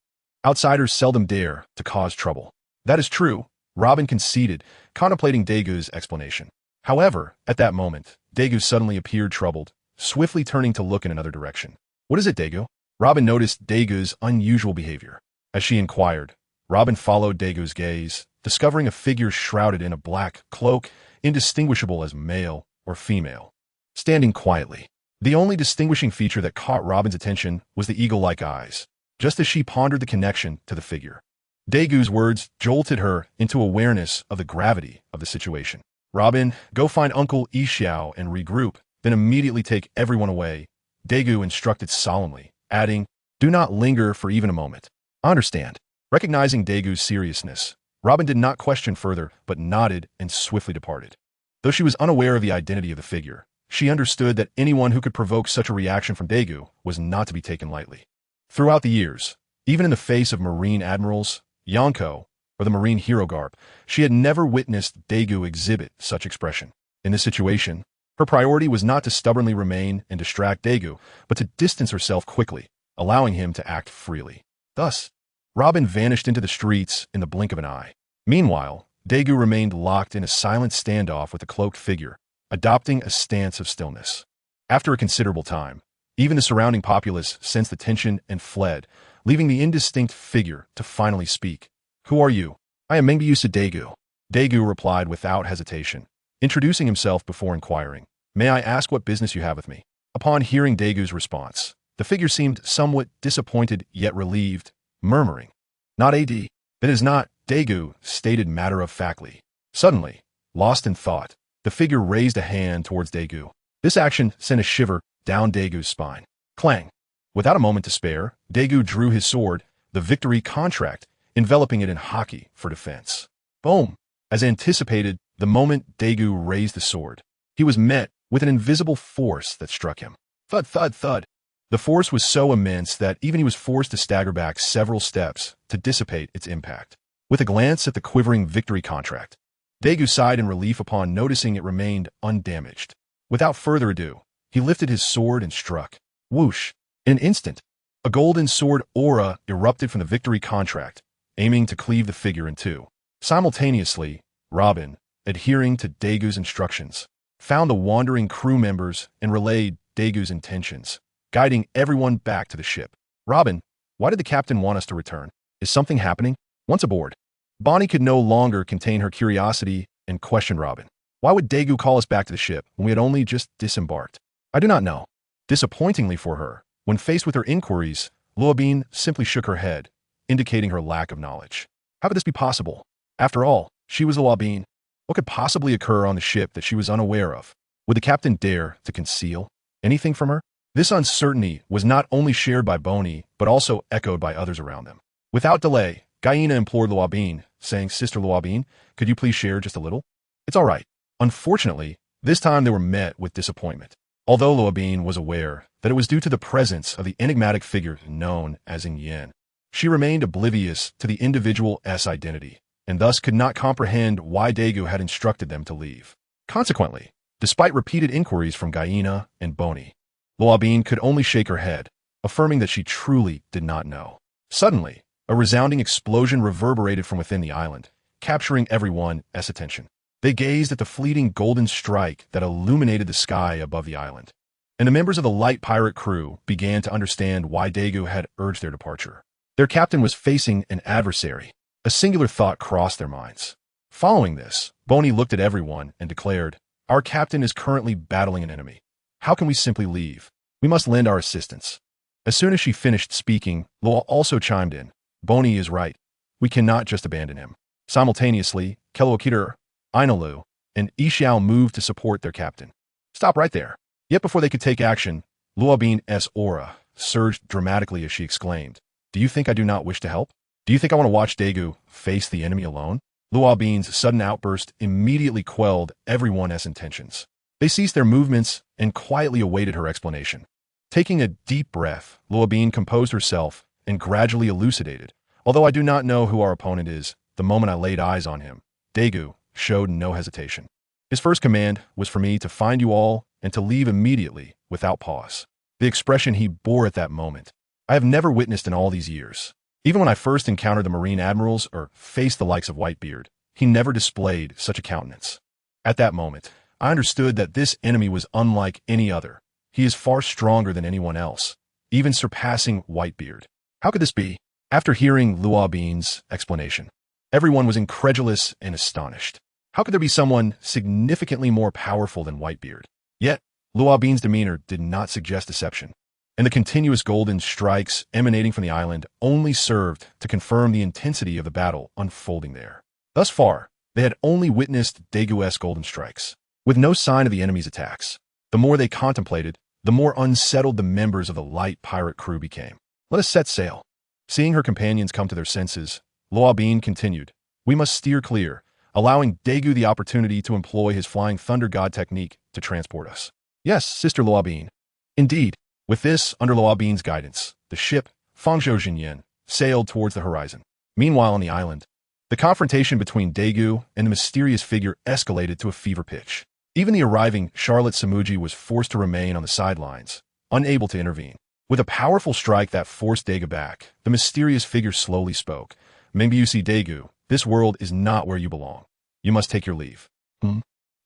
[SPEAKER 1] outsiders seldom dare to cause trouble." "That is true," Robin conceded, contemplating Daegu's explanation. However, at that moment, Daegu suddenly appeared troubled, swiftly turning to look in another direction. "What is it, Daegu?" Robin noticed Daegu's unusual behavior. As she inquired, Robin followed Daegu's gaze, discovering a figure shrouded in a black cloak, indistinguishable as male or female, standing quietly. The only distinguishing feature that caught Robin's attention was the eagle-like eyes. Just as she pondered the connection to the figure, Daegu's words jolted her into awareness of the gravity of the situation. "Robin, go find Uncle Ishiao and regroup, then immediately take everyone away," Daegu instructed solemnly, adding, "Do not linger for even a moment." "I understand." Recognizing Daegu's seriousness, Robin did not question further, but nodded and swiftly departed. Though she was unaware of the identity of the figure, she understood that anyone who could provoke such a reaction from Daegu was not to be taken lightly. Throughout the years, Even in the face of Marine Admirals, Yonko, or the Marine hero garb, she had never witnessed Daegu exhibit such expression. In this situation, her priority was not to stubbornly remain and distract Daegu, but to distance herself quickly, allowing him to act freely. Thus, Robin vanished into the streets in the blink of an eye. Meanwhile, Daegu remained locked in a silent standoff with the cloaked figure, adopting a stance of stillness. After a considerable time, even the surrounding populace sensed the tension and fled, leaving the indistinct figure to finally speak. "Who are you?" "I am Mengyusa Daegu." Daegu replied without hesitation, introducing himself before inquiring, "May I ask what business you have with me?" Upon hearing Daegu's response, the figure seemed somewhat disappointed yet relieved, murmuring, "Not AD. That is not," Daegu stated matter-of-factly. Suddenly, lost in thought, the figure raised a hand towards Daegu. This action sent a shiver down Daegu's spine. Clang! Without a moment to spare, Daegu drew his sword, the victory contract, enveloping it in haki for defense. Boom! As anticipated, the moment Daegu raised the sword, he was met with an invisible force that struck him. Thud, thud, thud. The force was so immense that even he was forced to stagger back several steps to dissipate its impact. With a glance at the quivering victory contract, Daegu sighed in relief upon noticing it remained undamaged. Without further ado, he lifted his sword and struck. Whoosh! In an instant, a golden sword aura erupted from the victory contract, aiming to cleave the figure in two. Simultaneously, Robin, adhering to Daegu's instructions, found the wandering crew members and relayed Daegu's intentions, guiding everyone back to the ship. "Robin, why did the captain want us to return? Is something happening?" Once aboard, Bonnie could no longer contain her curiosity and questioned Robin. "Why would Daegu call us back to the ship when we had only just disembarked?" "I do not know." Disappointingly for her, when faced with her inquiries, Luobin simply shook her head, indicating her lack of knowledge. How could this be possible? After all, she was Luobin. What could possibly occur on the ship that she was unaware of? Would the captain dare to conceal anything from her? This uncertainty was not only shared by Bonnie, but also echoed by others around them. Without delay, Gaina implored Luobin, saying, "Sister Luobin, could you please share just a little?" "It's all right." Unfortunately, this time they were met with disappointment. Although Luobin was aware that it was due to the presence of the enigmatic figure known as Yin, she remained oblivious to the individual's identity, and thus could not comprehend why Daegu had instructed them to leave. Consequently, despite repeated inquiries from Gaina and Bonnie, Luobin could only shake her head, affirming that she truly did not know. Suddenly, a resounding explosion reverberated from within the island, capturing everyone's attention. They gazed at the fleeting golden strike that illuminated the sky above the island, and the members of the light pirate crew began to understand why Daegu had urged their departure. Their captain was facing an adversary. A singular thought crossed their minds. Following this, Bonnie looked at everyone and declared, "Our captain is currently battling an enemy. How can we simply leave? We must lend our assistance." As soon as she finished speaking, Loa also chimed in. "Bonnie is right. We cannot just abandon him." Simultaneously, Keloakiter, Ainalu, and Ishiao moved to support their captain. "Stop right there." Yet before they could take action, Luobin's aura surged dramatically as she exclaimed, "Do you think I do not wish to help? Do you think I want to watch Daegu face the enemy alone?" Luobin's sudden outburst immediately quelled everyone's intentions. They ceased their movements and quietly awaited her explanation. Taking a deep breath, Luobin composed herself and gradually elucidated. "Although I do not know who our opponent is, the moment I laid eyes on him, Daegu showed no hesitation. His first command was for me to find you all and to leave immediately, without pause. The expression he bore at that moment, I have never witnessed in all these years. Even when I first encountered the Marine Admirals or faced the likes of Whitebeard, he never displayed such a countenance. At that moment, I understood that this enemy was unlike any other. He is far stronger than anyone else, even surpassing Whitebeard. How could this be?" After hearing Luobin's explanation, everyone was incredulous and astonished. How could there be someone significantly more powerful than Whitebeard? Yet, Luobin's demeanor did not suggest deception, and the continuous golden strikes emanating from the island only served to confirm the intensity of the battle unfolding there. Thus far, they had only witnessed Daegu's golden strikes, with no sign of the enemy's attacks. The more they contemplated, the more unsettled the members of the light pirate crew became. "Let us set sail." Seeing her companions come to their senses, Luobin continued, "We must steer clear, allowing Daegu the opportunity to employ his flying thunder god technique to transport us." "Yes, Sister Luobin." Indeed, with this, under Luobin's guidance, the ship, Fangzhou Jinyan, sailed towards the horizon. Meanwhile, on the island, the confrontation between Daegu and the mysterious figure escalated to a fever pitch. Even the arriving Charlotte Samuji was forced to remain on the sidelines, unable to intervene. With a powerful strike that forced Daegu back, the mysterious figure slowly spoke. Maybe you see Daegu, this world is not where you belong. You must take your leave.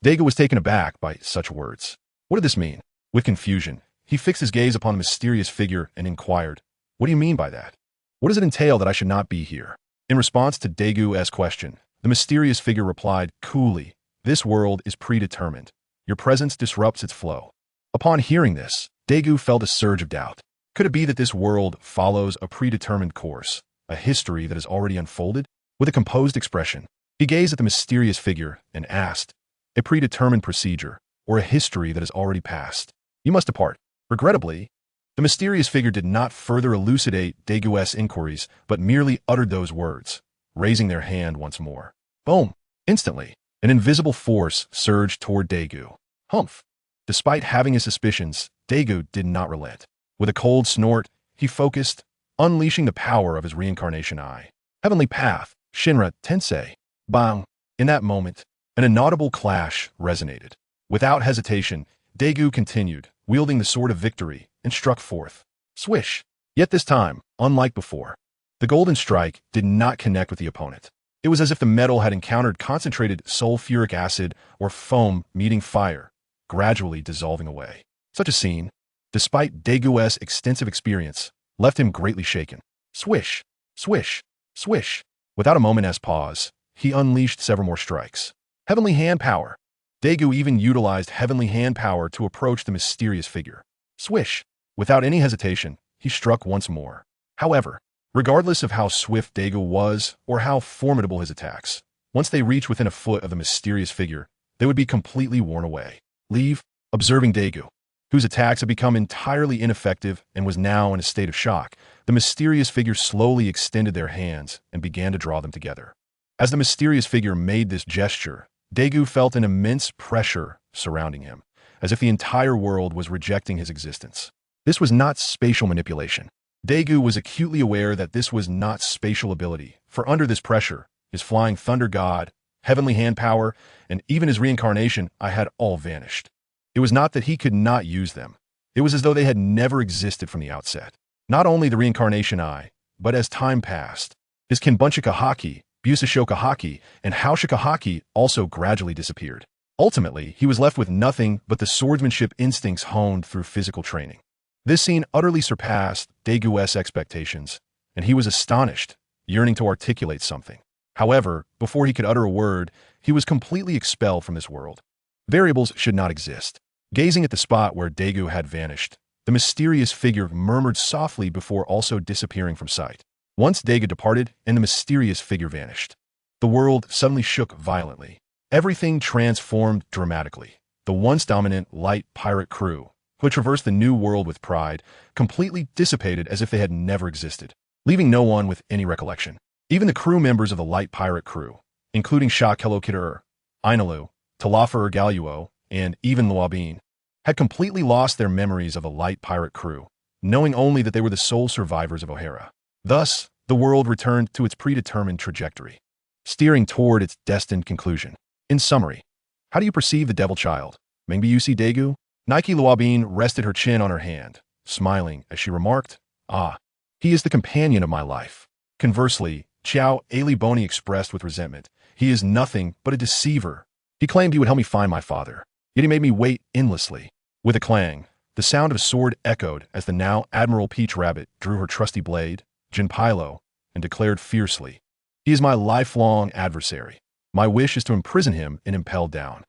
[SPEAKER 1] Daegu was taken aback by such words. What did this mean? With confusion, he fixed his gaze upon the mysterious figure and inquired, what do you mean by that? What does it entail that I should not be here? In response to Daegu's question, the mysterious figure replied coolly, this world is predetermined. Your presence disrupts its flow. Upon hearing this, Daegu felt a surge of doubt. Could it be that this world follows a predetermined course, a history that has already unfolded? With a composed expression, he gazed at the mysterious figure and asked, a predetermined procedure, or a history that has already passed? You must depart. Regrettably, the mysterious figure did not further elucidate Daegu's inquiries, but merely uttered those words, raising their hand once more. Boom! Instantly, an invisible force surged toward Daegu. Humph! Despite having his suspicions, Daegu did not relent. With a cold snort, he focused, unleashing the power of his reincarnation eye. Heavenly Path, Shinra Tensei. Bang! In that moment, an inaudible clash resonated. Without hesitation, Daegu continued, wielding the sword of victory, and struck forth. Swish! Yet this time, unlike before, the golden strike did not connect with the opponent. It was as if the metal had encountered concentrated sulfuric acid or foam meeting fire, gradually dissolving away. Such a scene, despite Daegu's extensive experience, left him greatly shaken. Swish! Swish! Swish! Without a moment's pause, he unleashed several more strikes. Heavenly Hand Power! Daegu even utilized Heavenly Hand Power to approach the mysterious figure. Swish! Without any hesitation, he struck once more. However, regardless of how swift Daegu was or how formidable his attacks, once they reached within a foot of the mysterious figure, they would be completely worn away. Leave, observing Daegu, whose attacks had become entirely ineffective and was now in a state of shock, the mysterious figure slowly extended their hands and began to draw them together. As the mysterious figure made this gesture, Daegu felt an immense pressure surrounding him, as if the entire world was rejecting his existence. This was not spatial manipulation. Daegu was acutely aware that this was not spatial ability, for under this pressure, his flying thunder god, heavenly hand power, and even his reincarnation eye had all vanished. It was not that he could not use them. It was as though they had never existed from the outset. Not only the reincarnation eye, but as time passed, his Kenbunchika haki, Busashoka haki, and Haushika haki also gradually disappeared. Ultimately, he was left with nothing but the swordsmanship instincts honed through physical training. This scene utterly surpassed Daegu's expectations, and he was astonished, yearning to articulate something. However, before he could utter a word, he was completely expelled from this world. Variables should not exist. Gazing at the spot where Daegu had vanished, the mysterious figure murmured softly before also disappearing from sight. Once Daegu departed and the mysterious figure vanished, the world suddenly shook violently. Everything transformed dramatically. The once dominant light pirate crew, who had traversed the new world with pride, completely dissipated as if they had never existed, leaving no one with any recollection. Even the crew members of the light pirate crew, including Sha Kelokiter, Inalu, Talafer Galuo, and even Luabin, had completely lost their memories of the light pirate crew, knowing only that they were the sole survivors of O'Hara. Thus, the world returned to its predetermined trajectory, steering toward its destined conclusion. In summary, how do you perceive the devil child? Maybe you see Daegu? Nike Luabin rested her chin on her hand, smiling as she remarked, "Ah, he is the companion of my life." Conversely, Qiao Ali Boni expressed with resentment, "He is nothing but a deceiver. He claimed he would help me find my father, yet he made me wait endlessly." With a clang, the sound of a sword echoed as the now Admiral Peach Rabbit drew her trusty blade, Jinpilo, and declared fiercely, "He is my lifelong adversary. My wish is to imprison him and impel down."